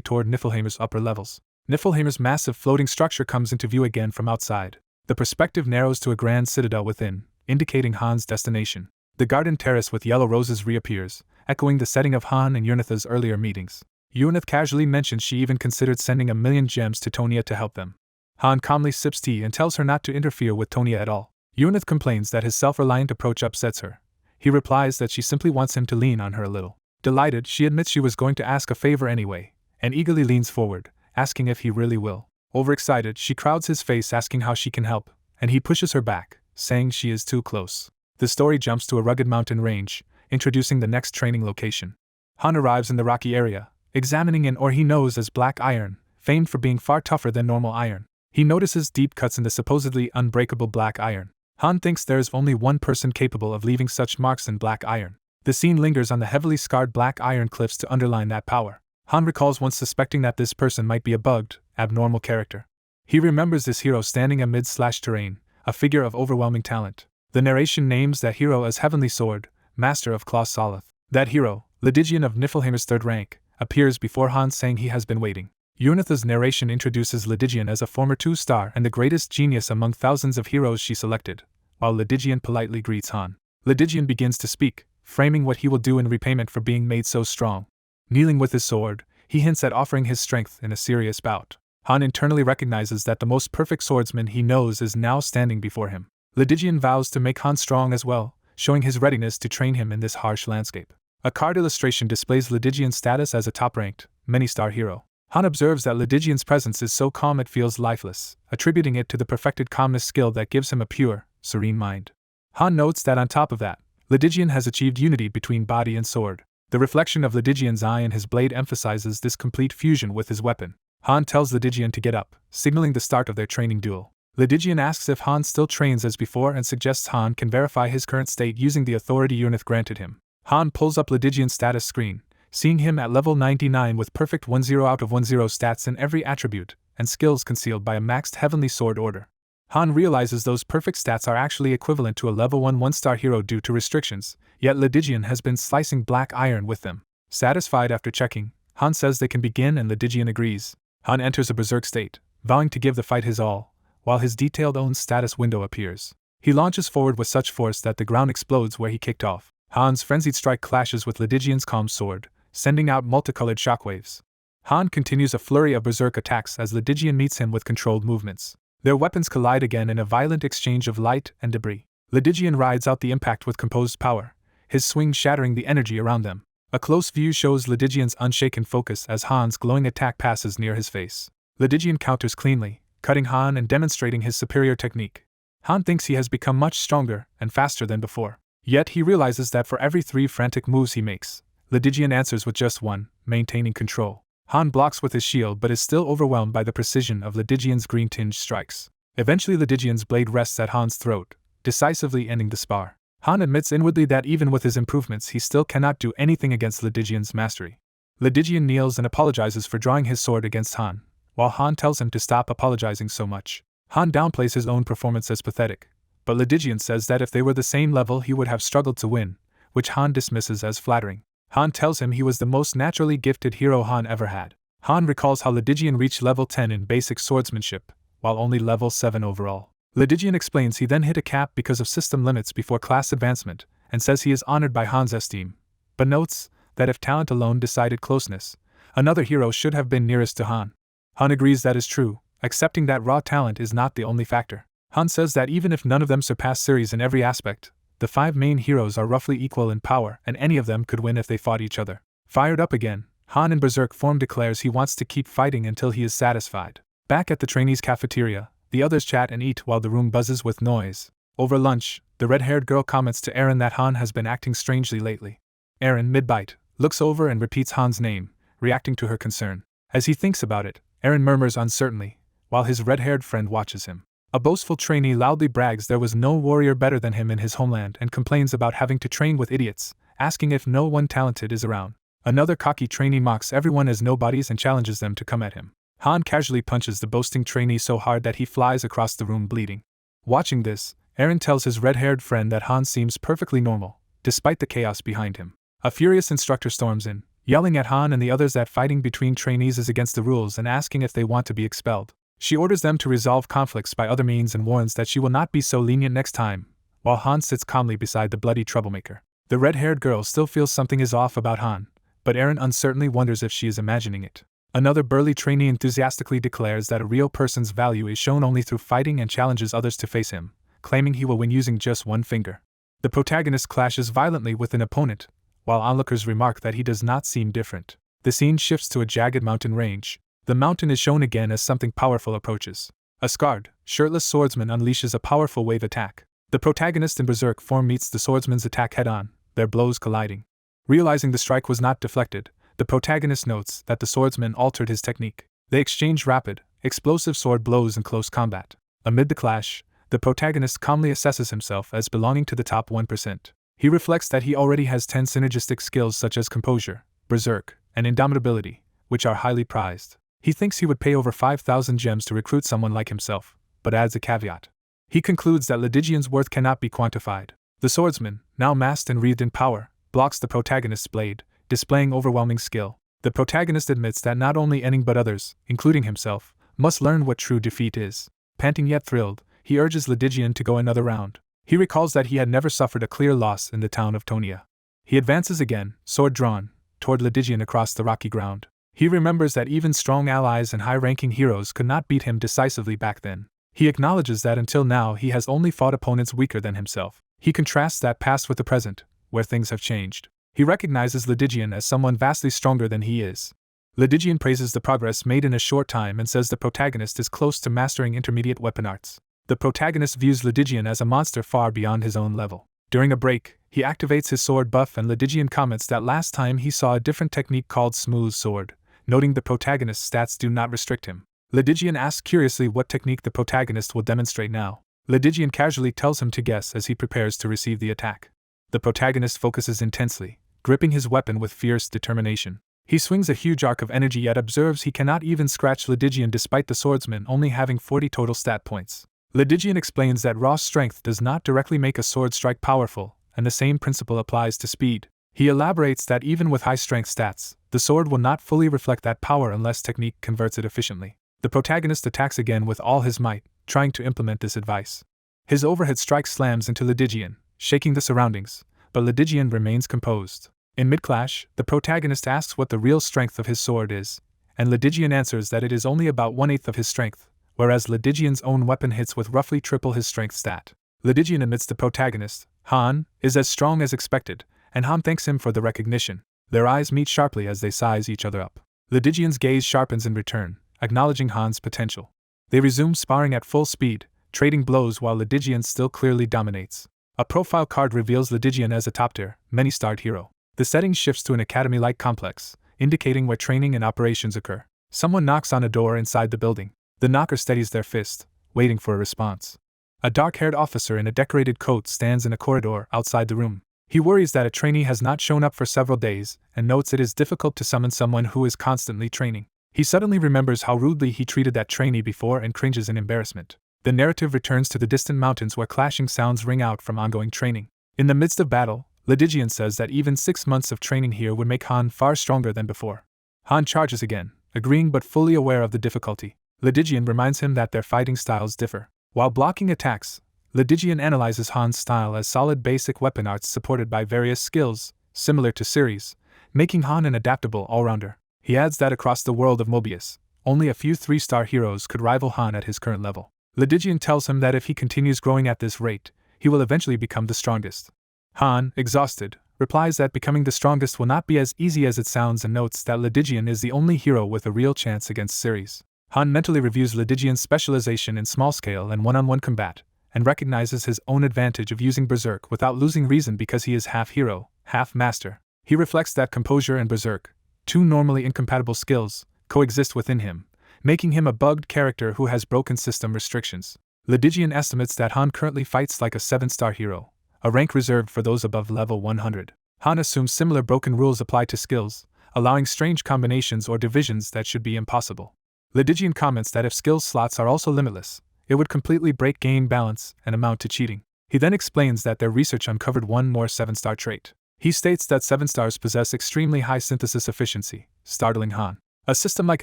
toward Niflheimer's upper levels. Niflheimer's massive floating structure comes into view again from outside. The perspective narrows to a grand citadel within, indicating Han's destination. The garden terrace with yellow roses reappears, echoing the setting of Han and Urnith's earlier meetings. Urnith casually mentions she even considered sending 1,000,000 gems to Tonia to help them. Han calmly sips tea and tells her not to interfere with Tonia at all. Urnith complains that his self-reliant approach upsets her. He replies that she simply wants him to lean on her a little. Delighted, she admits she was going to ask a favor anyway, and eagerly leans forward, asking if he really will. Overexcited, she crowds his face asking how she can help, and he pushes her back, saying she is too close. The story jumps to a rugged mountain range, introducing the next training location. Han arrives in the rocky area, examining an ore he knows as black iron, famed for being far tougher than normal iron. He notices deep cuts in the supposedly unbreakable black iron. Han thinks there is only one person capable of leaving such marks in black iron. The scene lingers on the heavily scarred black iron cliffs to underline that power. Han recalls once suspecting that this person might be a bugged, abnormal character. He remembers this hero standing amid slashed terrain, a figure of overwhelming talent. The narration names that hero as Heavenly Sword, Master of Klaus Soloth. That hero, Lydigian of Niflheimer's 3rd rank, appears before Han saying he has been waiting. Urnith's narration introduces Lydigian as a former 2-star and the greatest genius among thousands of heroes she selected, while Lydigian politely greets Han. Lydigian begins to speak, framing what he will do in repayment for being made so strong. Kneeling with his sword, he hints at offering his strength in a serious bout. Han internally recognizes that the most perfect swordsman he knows is now standing before him. Lydigian vows to make Han strong as well, showing his readiness to train him in this harsh landscape. A card illustration displays Lydigian's status as a top-ranked, many-star hero. Han observes that Lydigian's presence is so calm it feels lifeless, attributing it to the perfected calmness skill that gives him a pure, serene mind. Han notes that on top of that, Lydigian has achieved unity between body and sword. The reflection of Lydigian's eye in his blade emphasizes this complete fusion with his weapon. Han tells Lydigian to get up, signaling the start of their training duel. Lydigian asks if Han still trains as before and suggests Han can verify his current state using the authority Urnith granted him. Han pulls up Lydigian's status screen, seeing him at level 99 with perfect 10 out of 10 stats in every attribute, and skills concealed by a maxed Heavenly Sword order. Han realizes those perfect stats are actually equivalent to a level 1 1-star hero due to restrictions, yet Lydigian has been slicing black iron with them. Satisfied after checking, Han says they can begin and Lydigian agrees. Han enters a berserk state, vowing to give the fight his all, while his detailed own status window appears. He launches forward with such force that the ground explodes where he kicked off. Han's frenzied strike clashes with Lydigian's calm sword, sending out multicolored shockwaves. Han continues a flurry of berserk attacks as Lydigian meets him with controlled movements. Their weapons collide again in a violent exchange of light and debris. Ledigian rides out the impact with composed power, his swing shattering the energy around them. A close view shows Ledigian's unshaken focus as Han's glowing attack passes near his face. Ledigian counters cleanly, cutting Han and demonstrating his superior technique. Han thinks he has become much stronger and faster than before. Yet he realizes that for every 3 frantic moves he makes, Ledigian answers with just one, maintaining control. Han blocks with his shield but is still overwhelmed by the precision of Ledigian's green-tinged strikes. Eventually Ledigian's blade rests at Han's throat, decisively ending the spar. Han admits inwardly that even with his improvements he still cannot do anything against Ledigian's mastery. Ledigian kneels and apologizes for drawing his sword against Han, while Han tells him to stop apologizing so much. Han downplays his own performance as pathetic, but Ledigian says that if they were the same level he would have struggled to win, which Han dismisses as flattering. Han tells him he was the most naturally gifted hero Han ever had. Han recalls how Ledigian reached level 10 in basic swordsmanship, while only level 7 overall. Ledigian explains he then hit a cap because of system limits before class advancement, and says he is honored by Han's esteem, but notes that if talent alone decided closeness, another hero should have been nearest to Han. Han agrees that is true, accepting that raw talent is not the only factor. Han says that even if none of them surpass Ceres in every aspect, the 5 main heroes are roughly equal in power and any of them could win if they fought each other. Fired up again, Han in berserk form declares he wants to keep fighting until he is satisfied. Back at the trainees' cafeteria, the others chat and eat while the room buzzes with noise. Over lunch, the red-haired girl comments to Eren that Han has been acting strangely lately. Eren, mid-bite, looks over and repeats Han's name, reacting to her concern. As he thinks about it, Eren murmurs uncertainly, while his red-haired friend watches him. A boastful trainee loudly brags there was no warrior better than him in his homeland and complains about having to train with idiots, asking if no one talented is around. Another cocky trainee mocks everyone as nobodies and challenges them to come at him. Han casually punches the boasting trainee so hard that he flies across the room bleeding. Watching this, Eren tells his red-haired friend that Han seems perfectly normal, despite the chaos behind him. A furious instructor storms in, yelling at Han and the others that fighting between trainees is against the rules and asking if they want to be expelled. She orders them to resolve conflicts by other means and warns that she will not be so lenient next time, while Han sits calmly beside the bloody troublemaker. The red-haired girl still feels something is off about Han, but Eren uncertainly wonders if she is imagining it. Another burly trainee enthusiastically declares that a real person's value is shown only through fighting and challenges others to face him, claiming he will win using just one finger. The protagonist clashes violently with an opponent, while onlookers remark that he does not seem different. The scene shifts to a jagged mountain range. The mountain is shown again as something powerful approaches. A scarred, shirtless swordsman unleashes a powerful wave attack. The protagonist in berserk form meets the swordsman's attack head-on, their blows colliding. Realizing the strike was not deflected, the protagonist notes that the swordsman altered his technique. They exchange rapid, explosive sword blows in close combat. Amid the clash, the protagonist calmly assesses himself as belonging to the top 1%. He reflects that he already has 10 synergistic skills such as composure, berserk, and indomitability, which are highly prized. He thinks he would pay over 5,000 gems to recruit someone like himself, but adds a caveat. He concludes that Ledigian's worth cannot be quantified. The swordsman, now masked and wreathed in power, blocks the protagonist's blade, displaying overwhelming skill. The protagonist admits that not only any but others, including himself, must learn what true defeat is. Panting yet thrilled, he urges Ledigian to go another round. He recalls that he had never suffered a clear loss in the town of Tonia. He advances again, sword drawn, toward Ledigian across the rocky ground. He remembers that even strong allies and high-ranking heroes could not beat him decisively back then. He acknowledges that until now he has only fought opponents weaker than himself. He contrasts that past with the present, where things have changed. He recognizes Ledigian as someone vastly stronger than he is. Ledigian praises the progress made in a short time and says the protagonist is close to mastering intermediate weapon arts. The protagonist views Ledigian as a monster far beyond his own level. During a break, he activates his sword buff and Ledigian comments that last time he saw a different technique called smooth sword, noting the protagonist's stats do not restrict him. Ledigian asks curiously what technique the protagonist will demonstrate now. Ledigian casually tells him to guess as he prepares to receive the attack. The protagonist focuses intensely, gripping his weapon with fierce determination. He swings a huge arc of energy yet observes he cannot even scratch Ledigian despite the swordsman only having 40 total stat points. Ledigian explains that raw strength does not directly make a sword strike powerful, and the same principle applies to speed. He elaborates that even with high-strength stats, the sword will not fully reflect that power unless technique converts it efficiently. The protagonist attacks again with all his might, trying to implement this advice. His overhead strike slams into Ledigian, shaking the surroundings, but Ledigian remains composed. In mid-clash, the protagonist asks what the real strength of his sword is, and Ledigian answers that it is only about 1/8 of his strength, whereas Ledigian's own weapon hits with roughly triple his strength stat. Lydigian admits the protagonist, Han, is as strong as expected, and Han thanks him for the recognition. Their eyes meet sharply as they size each other up. Lydigian's gaze sharpens in return, acknowledging Han's potential. They resume sparring at full speed, trading blows while Lydigian still clearly dominates. A profile card reveals Lydigian as a top-tier, many-starred hero. The setting shifts to an academy-like complex, indicating where training and operations occur. Someone knocks on a door inside the building. The knocker steadies their fist, waiting for a response. A dark-haired officer in a decorated coat stands in a corridor outside the room. He worries that a trainee has not shown up for several days, and notes it is difficult to summon someone who is constantly training. He suddenly remembers how rudely he treated that trainee before and cringes in embarrassment. The narrative returns to the distant mountains where clashing sounds ring out from ongoing training. In the midst of battle, Lydigian says that even 6 months of training here would make Han far stronger than before. Han charges again, agreeing but fully aware of the difficulty. Lydigian reminds him that their fighting styles differ. While blocking attacks, Lydigian analyzes Han's style as solid basic weapon arts supported by various skills, similar to Ceres, making Han an adaptable all-rounder. He adds that across the world of Mobius, only a few 3-star heroes could rival Han at his current level. Lydigian tells him that if he continues growing at this rate, he will eventually become the strongest. Han, exhausted, replies that becoming the strongest will not be as easy as it sounds and notes that Lydigian is the only hero with a real chance against Ceres. Han mentally reviews Lydigian's specialization in small-scale and one-on-one combat, and recognizes his own advantage of using Berserk without losing reason because he is half hero, half master. He reflects that composure and Berserk, two normally incompatible skills, coexist within him, making him a bugged character who has broken system restrictions. Lydigian estimates that Han currently fights like a 7-star hero, a rank reserved for those above level 100. Han assumes similar broken rules apply to skills, allowing strange combinations or divisions that should be impossible. Lydigian comments that if skill slots are also limitless, it would completely break game balance and amount to cheating. He then explains that their research uncovered one more 7-star trait. He states that 7-stars possess extremely high synthesis efficiency, startling Han. A system-like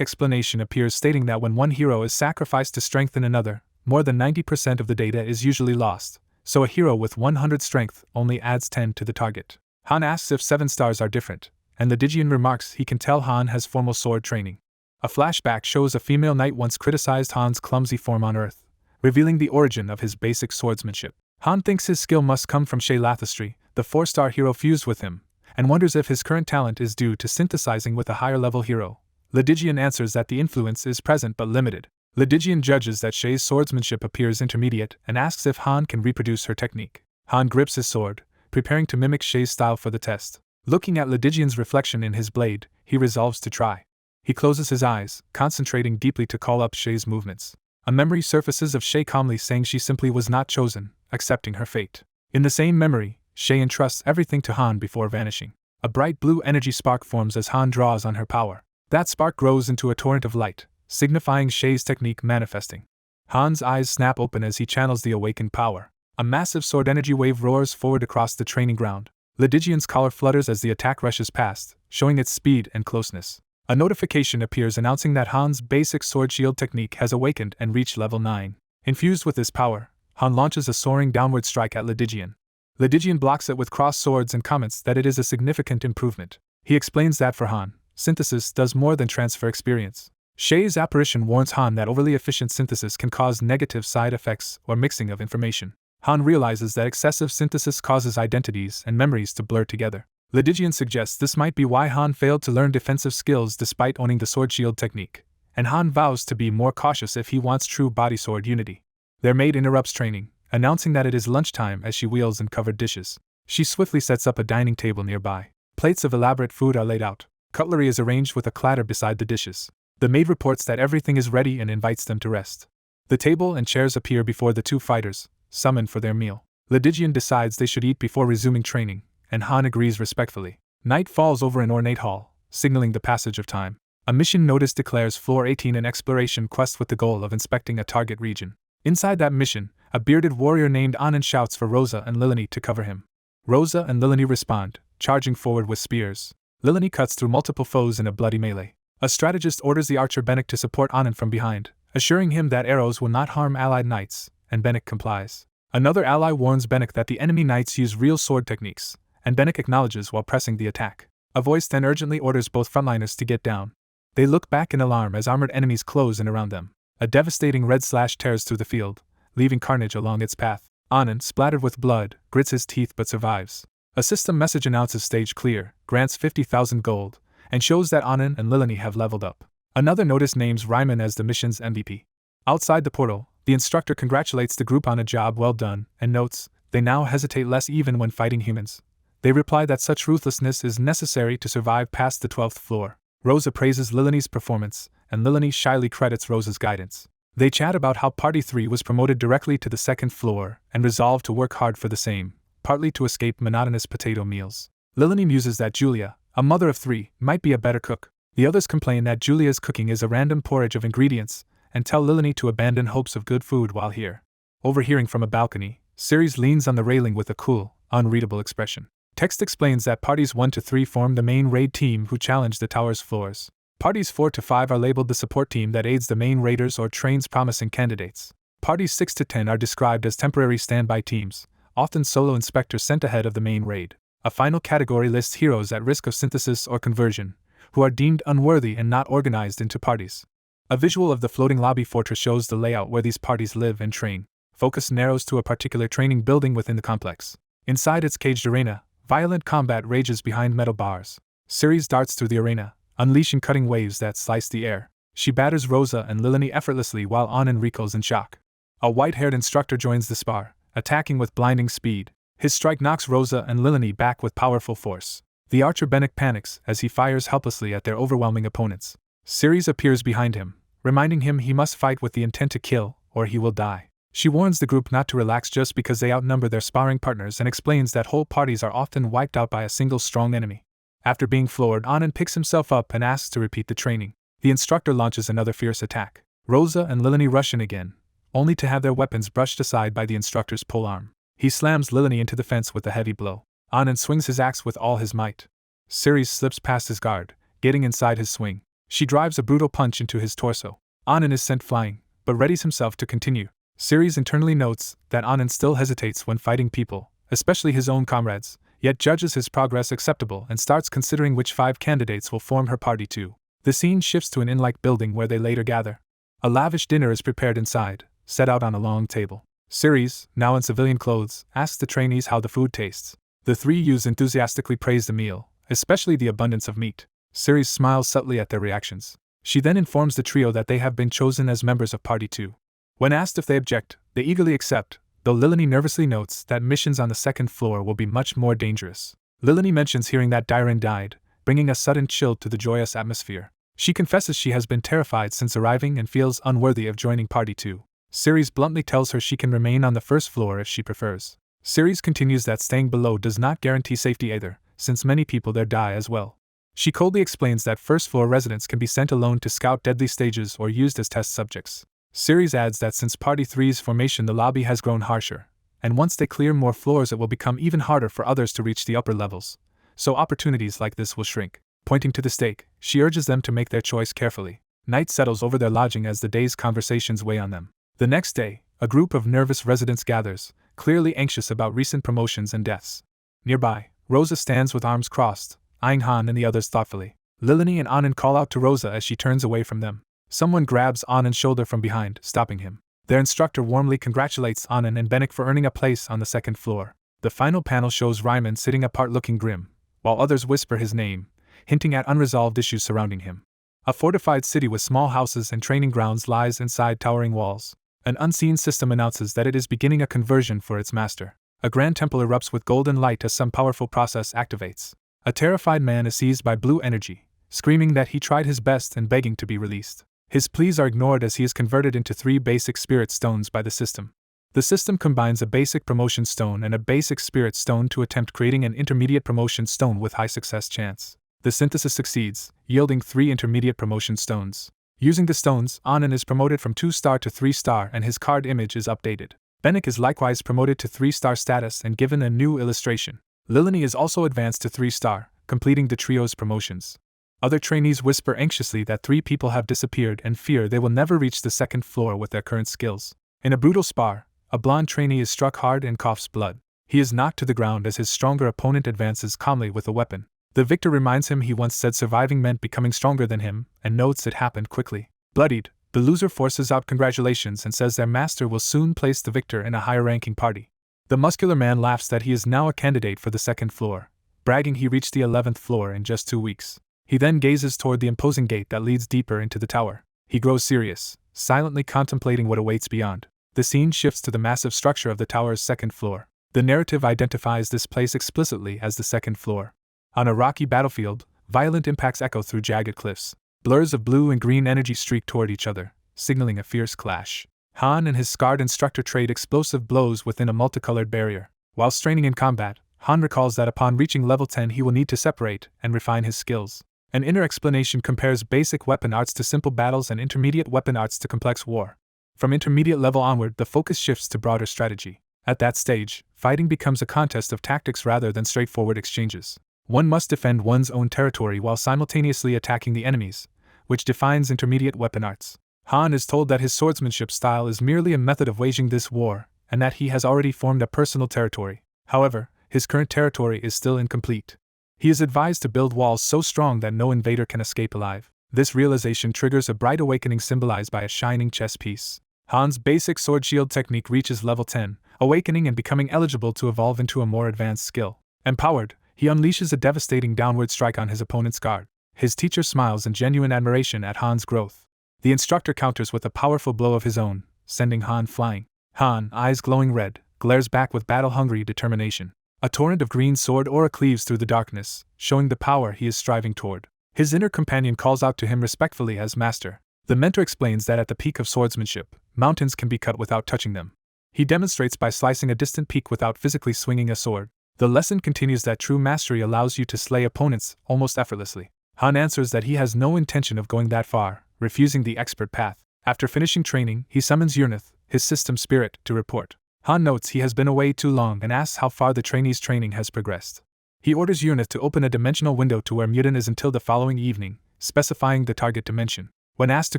explanation appears stating that when one hero is sacrificed to strengthen another, more than 90% of the data is usually lost, so a hero with 100 strength only adds 10 to the target. Han asks if 7-stars are different, and Lydigian remarks he can tell Han has formal sword training. A flashback shows a female knight once criticized Han's clumsy form on Earth, revealing the origin of his basic swordsmanship. Han thinks his skill must come from Shay Lathistry, the 4-star hero fused with him, and wonders if his current talent is due to synthesizing with a higher-level hero. Lydigian answers that the influence is present but limited. Lydigian judges that Shay's swordsmanship appears intermediate and asks if Han can reproduce her technique. Han grips his sword, preparing to mimic Shay's style for the test. Looking at Lydigian's reflection in his blade, he resolves to try. He closes his eyes, concentrating deeply to call up Shay's movements. A memory surfaces of Shay calmly saying she simply was not chosen, accepting her fate. In the same memory, Shay entrusts everything to Han before vanishing. A bright blue energy spark forms as Han draws on her power. That spark grows into a torrent of light, signifying Shay's technique manifesting. Han's eyes snap open as he channels the awakened power. A massive sword energy wave roars forward across the training ground. Lydigian's collar flutters as the attack rushes past, showing its speed and closeness. A notification appears announcing that Han's basic sword shield technique has awakened and reached level 9. Infused with this power, Han launches a soaring downward strike at Lydigian. Lydigian blocks it with crossed swords and comments that it is a significant improvement. He explains that for Han, synthesis does more than transfer experience. Shay's apparition warns Han that overly efficient synthesis can cause negative side effects or mixing of information. Han realizes that excessive synthesis causes identities and memories to blur together. Lydigian suggests this might be why Han failed to learn defensive skills despite owning the sword shield technique, and Han vows to be more cautious if he wants true body sword unity. Their maid interrupts training, announcing that it is lunchtime as she wheels in covered dishes. She swiftly sets up a dining table nearby. Plates of elaborate food are laid out. Cutlery is arranged with a clatter beside the dishes. The maid reports that everything is ready and invites them to rest. The table and chairs appear before the two fighters, summoned for their meal. Lydigian decides they should eat before resuming training, and Han agrees respectfully. Night falls over an ornate hall, signaling the passage of time. A mission notice declares Floor 18 an exploration quest with the goal of inspecting a target region. Inside that mission, a bearded warrior named Anand shouts for Rosa and Lilini to cover him. Rosa and Lilini respond, charging forward with spears. Lilini cuts through multiple foes in a bloody melee. A strategist orders the archer Bennek to support Anand from behind, assuring him that arrows will not harm allied knights, and Bennek complies. Another ally warns Bennek that the enemy knights use real sword techniques, and Bennek acknowledges while pressing the attack. A voice then urgently orders both frontliners to get down. They look back in alarm as armored enemies close in around them. A devastating red slash tears through the field, leaving carnage along its path. Anand, splattered with blood, grits his teeth but survives. A system message announces stage clear, grants 50,000 gold, and shows that Anand and Lilini have leveled up. Another notice names Ryman as the mission's MVP. Outside the portal, the instructor congratulates the group on a job well done, and notes, they now hesitate less even when fighting humans. They reply that such ruthlessness is necessary to survive past the 12th floor. Rosa praises Lilini's performance, and Lilini shyly credits Rosa's guidance. They chat about how Party 3 was promoted directly to the 2nd floor, and resolve to work hard for the same, partly to escape monotonous potato meals. Lilini muses that Julia, a mother of 3, might be a better cook. The others complain that Julia's cooking is a random porridge of ingredients, and tell Lilini to abandon hopes of good food while here. Overhearing from a balcony, Ceres leans on the railing with a cool, unreadable expression. Text explains that parties 1 to 3 form the main raid team who challenge the tower's floors. Parties 4 to 5 are labeled the support team that aids the main raiders or trains promising candidates. Parties 6 to 10 are described as temporary standby teams, often solo inspectors sent ahead of the main raid. A final category lists heroes at risk of synthesis or conversion, who are deemed unworthy and not organized into parties. A visual of the floating lobby fortress shows the layout where these parties live and train. Focus narrows to a particular training building within the complex. Inside its caged arena, violent combat rages behind metal bars. Ceres darts through the arena, unleashing cutting waves that slice the air. She batters Rosa and Lilini effortlessly while Anand recoils in shock. A white-haired instructor joins the spar, attacking with blinding speed. His strike knocks Rosa and Lilini back with powerful force. The archer Benik panics as he fires helplessly at their overwhelming opponents. Ceres appears behind him, reminding him he must fight with the intent to kill, or he will die. She warns the group not to relax just because they outnumber their sparring partners and explains that whole parties are often wiped out by a single strong enemy. After being floored, Anand picks himself up and asks to repeat the training. The instructor launches another fierce attack. Rosa and Lilini rush in again, only to have their weapons brushed aside by the instructor's polearm. He slams Lilini into the fence with a heavy blow. Anand swings his axe with all his might. Ceres slips past his guard, getting inside his swing. She drives a brutal punch into his torso. Anand is sent flying, but readies himself to continue. Ceres internally notes that Anand still hesitates when fighting people, especially his own comrades, yet judges his progress acceptable and starts considering which 5 candidates will form her party too. The scene shifts to an inn-like building where they later gather. A lavish dinner is prepared inside, set out on a long table. Ceres, now in civilian clothes, asks the trainees how the food tastes. The 3 youths enthusiastically praise the meal, especially the abundance of meat. Ceres smiles subtly at their reactions. She then informs the trio that they have been chosen as members of Party 2. When asked if they object, they eagerly accept, though Lilini nervously notes that missions on the 2nd floor will be much more dangerous. Lilini mentions hearing that Dairon died, bringing a sudden chill to the joyous atmosphere. She confesses she has been terrified since arriving and feels unworthy of joining Party 2. Ceres bluntly tells her she can remain on the 1st floor if she prefers. Ceres continues that staying below does not guarantee safety either, since many people there die as well. She coldly explains that 1st floor residents can be sent alone to scout deadly stages or used as test subjects. Ceres adds that since Party 3's formation the lobby has grown harsher, and once they clear more floors it will become even harder for others to reach the upper levels, so opportunities like this will shrink. Pointing to the stake, she urges them to make their choice carefully. Night settles over their lodging as the day's conversations weigh on them. The next day, a group of nervous residents gathers, clearly anxious about recent promotions and deaths. Nearby, Rosa stands with arms crossed, eyeing Han and the others thoughtfully. Lilini and Anand call out to Rosa as she turns away from them. Someone grabs Anand's shoulder from behind, stopping him. Their instructor warmly congratulates Anand and Benik for earning a place on the 2nd floor. The final panel shows Ryman sitting apart looking grim, while others whisper his name, hinting at unresolved issues surrounding him. A fortified city with small houses and training grounds lies inside towering walls. An unseen system announces that it is beginning a conversion for its master. A grand temple erupts with golden light as some powerful process activates. A terrified man is seized by blue energy, screaming that he tried his best and begging to be released. His pleas are ignored as he is converted into 3 basic spirit stones by the system. The system combines a basic promotion stone and a basic spirit stone to attempt creating an intermediate promotion stone with high success chance. The synthesis succeeds, yielding 3 intermediate promotion stones. Using the stones, Anand is promoted from 2-star to 3-star and his card image is updated. Benik is likewise promoted to 3-star status and given a new illustration. Lilini is also advanced to 3-star, completing the trio's promotions. Other trainees whisper anxiously that 3 people have disappeared and fear they will never reach the 2nd floor with their current skills. In a brutal spar, a blonde trainee is struck hard and coughs blood. He is knocked to the ground as his stronger opponent advances calmly with a weapon. The victor reminds him he once said surviving meant becoming stronger than him, and notes it happened quickly. Bloodied, the loser forces out congratulations and says their master will soon place the victor in a higher-ranking party. The muscular man laughs that he is now a candidate for the second floor, bragging he reached the 11th floor in just 2 weeks. He then gazes toward the imposing gate that leads deeper into the tower. He grows serious, silently contemplating what awaits beyond. The scene shifts to the massive structure of the tower's second floor. The narrative identifies this place explicitly as the second floor. On a rocky battlefield, violent impacts echo through jagged cliffs. Blurs of blue and green energy streak toward each other, signaling a fierce clash. Han and his scarred instructor trade explosive blows within a multicolored barrier. While straining in combat, Han recalls that upon reaching level 10 he will need to separate and refine his skills. An inner explanation compares basic weapon arts to simple battles and intermediate weapon arts to complex war. From intermediate level onward, the focus shifts to broader strategy. At that stage, fighting becomes a contest of tactics rather than straightforward exchanges. One must defend one's own territory while simultaneously attacking the enemies, which defines intermediate weapon arts. Han is told that his swordsmanship style is merely a method of waging this war, and that he has already formed a personal territory. However, his current territory is still incomplete. He is advised to build walls so strong that no invader can escape alive. This realization triggers a bright awakening symbolized by a shining chess piece. Han's basic sword shield technique reaches level 10, awakening and becoming eligible to evolve into a more advanced skill. Empowered, he unleashes a devastating downward strike on his opponent's guard. His teacher smiles in genuine admiration at Han's growth. The instructor counters with a powerful blow of his own, sending Han flying. Han, eyes glowing red, glares back with battle-hungry determination. A torrent of green sword aura cleaves through the darkness, showing the power he is striving toward. His inner companion calls out to him respectfully as master. The mentor explains that at the peak of swordsmanship, mountains can be cut without touching them. He demonstrates by slicing a distant peak without physically swinging a sword. The lesson continues that true mastery allows you to slay opponents almost effortlessly. Han answers that he has no intention of going that far, refusing the expert path. After finishing training, he summons Yurnith, his system spirit, to report. Han notes he has been away too long and asks how far the trainee's training has progressed. He orders Yurnith to open a dimensional window to where Mutin is until the following evening, specifying the target dimension. When asked to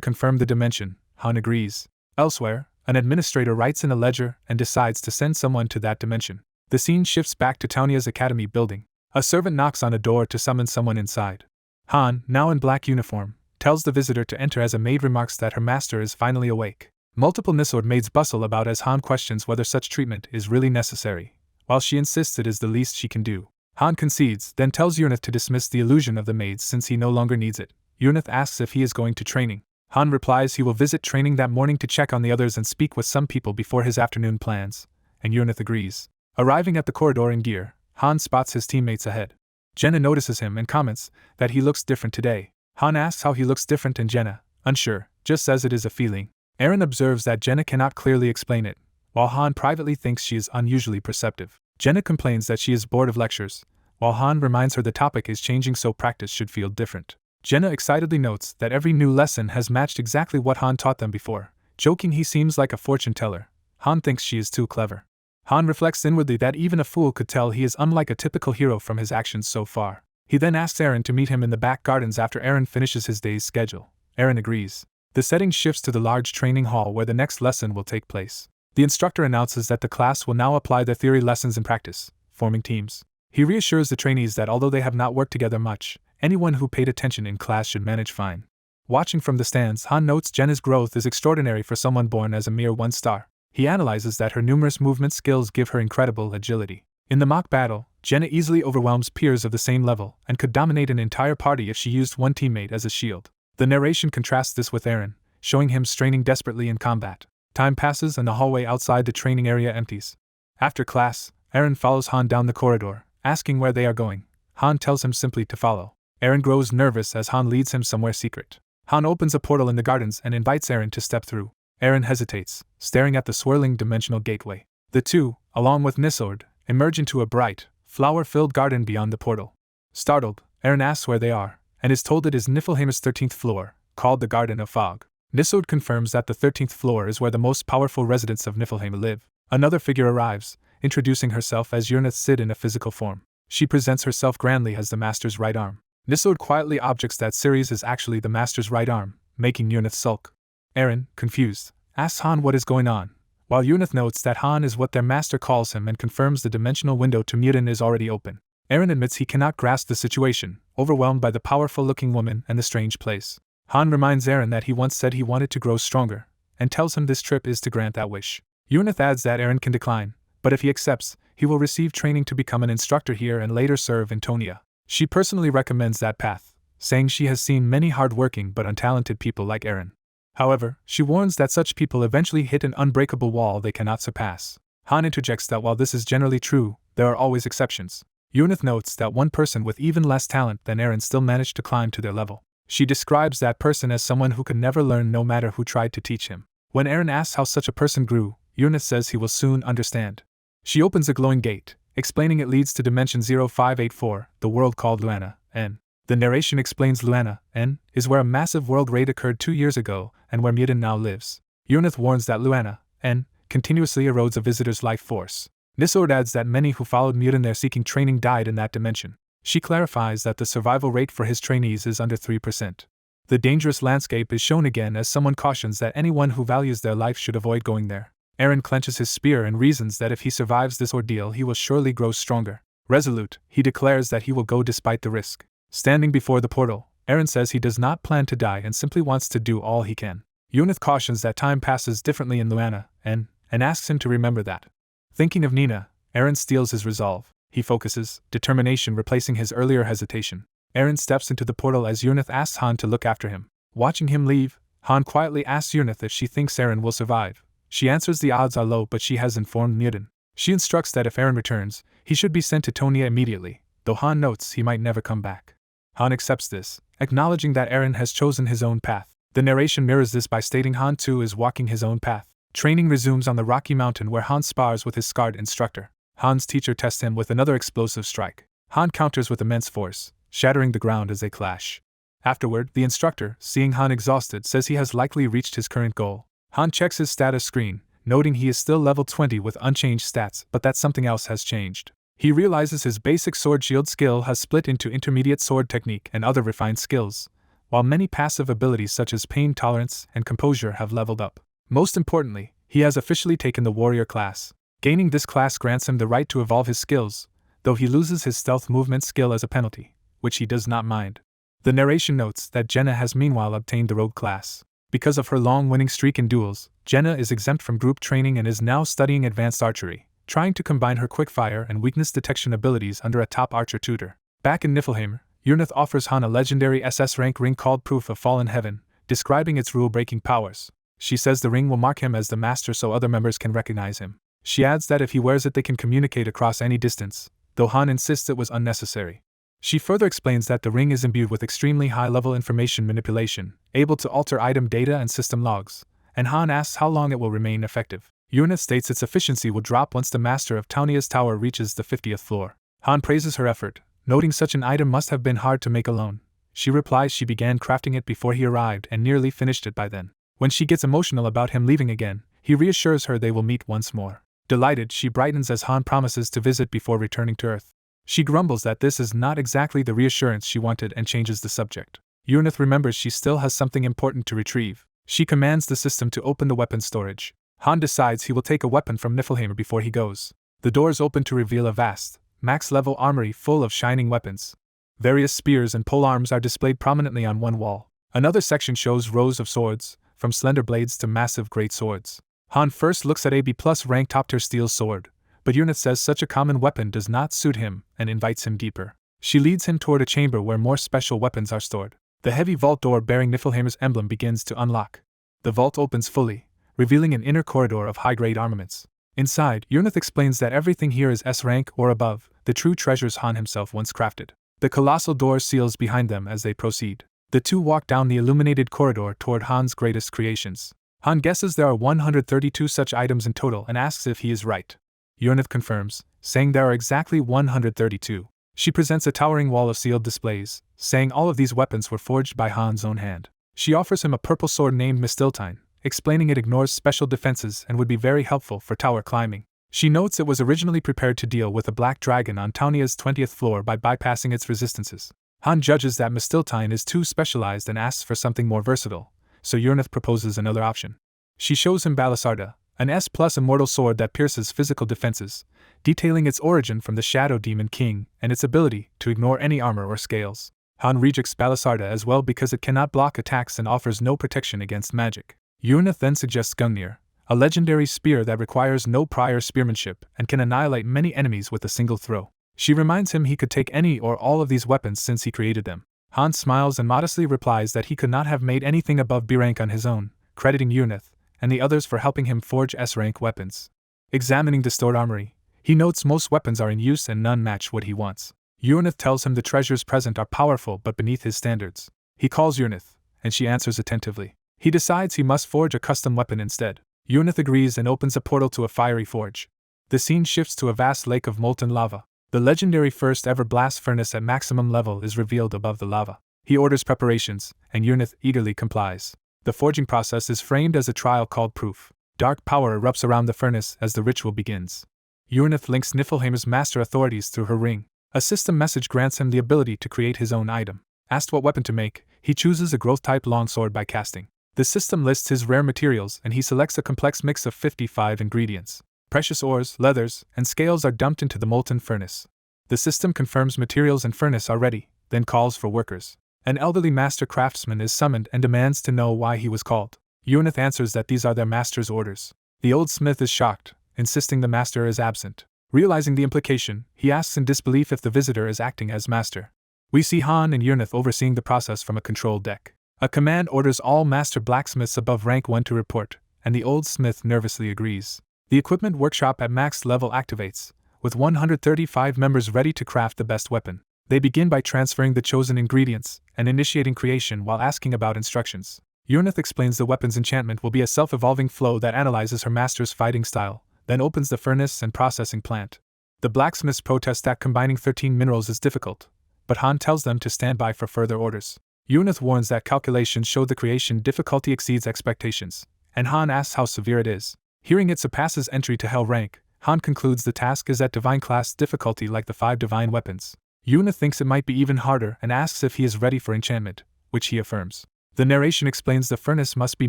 confirm the dimension, Han agrees. Elsewhere, an administrator writes in a ledger and decides to send someone to that dimension. The scene shifts back to Taunia's academy building. A servant knocks on a door to summon someone inside. Han, now in black uniform, tells the visitor to enter as a maid remarks that her master is finally awake. Multiple Nisord maids bustle about as Han questions whether such treatment is really necessary, while she insists it is the least she can do. Han concedes, then tells Yurnith to dismiss the illusion of the maids since he no longer needs it. Yurnith asks if he is going to training. Han replies he will visit training that morning to check on the others and speak with some people before his afternoon plans, and Yurnith agrees. Arriving at the corridor in gear, Han spots his teammates ahead. Jenna notices him and comments that he looks different today. Han asks how he looks different and Jenna, unsure, just says it is a feeling. Eren observes that Jenna cannot clearly explain it, while Han privately thinks she is unusually perceptive. Jenna complains that she is bored of lectures, while Han reminds her the topic is changing so practice should feel different. Jenna excitedly notes that every new lesson has matched exactly what Han taught them before, joking he seems like a fortune teller. Han thinks she is too clever. Han reflects inwardly that even a fool could tell he is unlike a typical hero from his actions so far. He then asks Eren to meet him in the back gardens after Eren finishes his day's schedule. Eren agrees. The setting shifts to the large training hall where the next lesson will take place. The instructor announces that the class will now apply their theory lessons in practice, forming teams. He reassures the trainees that although they have not worked together much, anyone who paid attention in class should manage fine. Watching from the stands, Han notes Jenna's growth is extraordinary for someone born as a mere 1-star. He analyzes that her numerous movement skills give her incredible agility. In the mock battle, Jenna easily overwhelms peers of the same level and could dominate an entire party if she used one teammate as a shield. The narration contrasts this with Eren, showing him straining desperately in combat. Time passes and the hallway outside the training area empties. After class, Eren follows Han down the corridor, asking where they are going. Han tells him simply to follow. Eren grows nervous as Han leads him somewhere secret. Han opens a portal in the gardens and invites Eren to step through. Eren hesitates, staring at the swirling dimensional gateway. The two, along with Nisord, emerge into a bright, flower-filled garden beyond the portal. Startled, Eren asks where they are, and is told it is Niflheim's 13th floor, called the Garden of Fog. Nisord confirms that the 13th floor is where the most powerful residents of Niflheim live. Another figure arrives, introducing herself as Yurnith Sid in a physical form. She presents herself grandly as the Master's right arm. Nisord quietly objects that Ceres is actually the Master's right arm, making Yurnith sulk. Eren, confused, asks Han what is going on, while Yurnith notes that Han is what their master calls him and confirms the dimensional window to Mutin is already open. Eren admits he cannot grasp the situation, overwhelmed by the powerful-looking woman and the strange place. Han reminds Eren that he once said he wanted to grow stronger, and tells him this trip is to grant that wish. Yurnith adds that Eren can decline, but if he accepts, he will receive training to become an instructor here and later serve in Tonia. She personally recommends that path, saying she has seen many hard-working but untalented people like Eren. However, she warns that such people eventually hit an unbreakable wall they cannot surpass. Han interjects that while this is generally true, there are always exceptions. Yunith notes that one person with even less talent than Eren still managed to climb to their level. She describes that person as someone who could never learn no matter who tried to teach him. When Eren asks how such a person grew, Yunith says he will soon understand. She opens a glowing gate, explaining it leads to Dimension 0584, the world called Luana, N. The narration explains Luana, N, is where a massive world raid occurred 2 years ago and where Muden now lives. Yunith warns that Luana, N, continuously erodes a visitor's life force. Nisord adds that many who followed Muden there seeking training died in that dimension. She clarifies that the survival rate for his trainees is under 3%. The dangerous landscape is shown again as someone cautions that anyone who values their life should avoid going there. Eren clenches his spear and reasons that if he survives this ordeal he will surely grow stronger. Resolute, he declares that he will go despite the risk. Standing before the portal, Eren says he does not plan to die and simply wants to do all he can. Yunith cautions that time passes differently in Luana, and asks him to remember that. Thinking of Nina, Eren steals his resolve. He focuses, determination replacing his earlier hesitation. Eren steps into the portal as Yunith asks Han to look after him. Watching him leave, Han quietly asks Yunith if she thinks Eren will survive. She answers the odds are low, but she has informed Muden. She instructs that if Eren returns, he should be sent to Tonia immediately, though Han notes he might never come back. Han accepts this, acknowledging that Eren has chosen his own path. The narration mirrors this by stating Han too is walking his own path. Training resumes on the rocky mountain where Han spars with his scarred instructor. Han's teacher tests him with another explosive strike. Han counters with immense force, shattering the ground as they clash. Afterward, the instructor, seeing Han exhausted, says he has likely reached his current goal. Han checks his status screen, noting he is still level 20 with unchanged stats, but that something else has changed. He realizes his basic sword shield skill has split into intermediate sword technique and other refined skills, while many passive abilities such as pain tolerance and composure have leveled up. Most importantly, he has officially taken the warrior class. Gaining this class grants him the right to evolve his skills, though he loses his stealth movement skill as a penalty, which he does not mind. The narration notes that Jenna has meanwhile obtained the rogue class. Because of her long winning streak in duels, Jenna is exempt from group training and is now studying advanced archery, trying to combine her quickfire and weakness detection abilities under a top archer tutor. Back in Niflheim, Yunith offers Han a legendary SS rank ring called Proof of Fallen Heaven, describing its rule-breaking powers. She says the ring will mark him as the master so other members can recognize him. She adds that if he wears it they can communicate across any distance, though Han insists it was unnecessary. She further explains that the ring is imbued with extremely high-level information manipulation, able to alter item data and system logs, and Han asks how long it will remain effective. Yunith states its efficiency will drop once the master of Taunia's tower reaches the 50th floor. Han praises her effort, noting such an item must have been hard to make alone. She replies she began crafting it before he arrived and nearly finished it by then. When she gets emotional about him leaving again, he reassures her they will meet once more. Delighted, she brightens as Han promises to visit before returning to Earth. She grumbles that this is not exactly the reassurance she wanted and changes the subject. Yunith remembers she still has something important to retrieve. She commands the system to open the weapon storage. Han decides he will take a weapon from Niflheim before he goes. The doors open to reveal a vast, max-level armory full of shining weapons. Various spears and polearms are displayed prominently on one wall. Another section shows rows of swords, from slender blades to massive great swords. Han first looks at a B+ rank top-tier steel sword, but Yunith says such a common weapon does not suit him and invites him deeper. She leads him toward a chamber where more special weapons are stored. The heavy vault door bearing Niflheim's emblem begins to unlock. The vault opens fully, revealing an inner corridor of high-grade armaments. Inside, Yunith explains that everything here is S rank or above, the true treasures Han himself once crafted. The colossal door seals behind them as they proceed. The two walk down the illuminated corridor toward Han's greatest creations. Han guesses there are 132 such items in total and asks if he is right. Yunith confirms, saying there are exactly 132. She presents a towering wall of sealed displays, saying all of these weapons were forged by Han's own hand. She offers him a purple sword named Mistiltine, explaining it ignores special defenses and would be very helpful for tower climbing. She notes it was originally prepared to deal with a black dragon on Taunia's 20th floor by bypassing its resistances. Han judges that Mistiltine is too specialized and asks for something more versatile, so Yunith proposes another option. She shows him Balisarda, an S+ immortal sword that pierces physical defenses, detailing its origin from the Shadow Demon King and its ability to ignore any armor or scales. Han rejects Balisarda as well because it cannot block attacks and offers no protection against magic. Yunith then suggests Gungnir, a legendary spear that requires no prior spearmanship and can annihilate many enemies with a single throw. She reminds him he could take any or all of these weapons since he created them. Han smiles and modestly replies that he could not have made anything above B rank on his own, crediting Yunith and the others for helping him forge S rank weapons. Examining the stored armory, he notes most weapons are in use and none match what he wants. Yunith tells him the treasures present are powerful but beneath his standards. He calls Yunith, and she answers attentively. He decides he must forge a custom weapon instead. Yunith agrees and opens a portal to a fiery forge. The scene shifts to a vast lake of molten lava. The legendary first ever blast furnace at maximum level is revealed above the lava. He orders preparations, and Yunith eagerly complies. The forging process is framed as a trial called proof. Dark power erupts around the furnace as the ritual begins. Yunith links Niflheimer's master authorities through her ring. A system message grants him the ability to create his own item. Asked what weapon to make, he chooses a growth-type longsword by casting. The system lists his rare materials and he selects a complex mix of 55 ingredients. Precious ores, leathers, and scales are dumped into the molten furnace. The system confirms materials and furnace are ready, then calls for workers. An elderly master craftsman is summoned and demands to know why he was called. Yunith answers that these are their master's orders. The old smith is shocked, insisting the master is absent. Realizing the implication, he asks in disbelief if the visitor is acting as master. We see Han and Yunith overseeing the process from a control deck. A command orders all master blacksmiths above rank 1 to report, and the old smith nervously agrees. The equipment workshop at max level activates, with 135 members ready to craft the best weapon. They begin by transferring the chosen ingredients and initiating creation while asking about instructions. Yunith explains the weapon's enchantment will be a self-evolving flow that analyzes her master's fighting style, then opens the furnace and processing plant. The blacksmiths protest that combining 13 minerals is difficult, but Han tells them to stand by for further orders. Yunith warns that calculations show the creation difficulty exceeds expectations, and Han asks how severe it is. Hearing it surpasses entry to Hell rank, Han concludes the task is at divine class difficulty like the 5 divine weapons. Yunith thinks it might be even harder and asks if he is ready for enchantment, which he affirms. The narration explains the furnace must be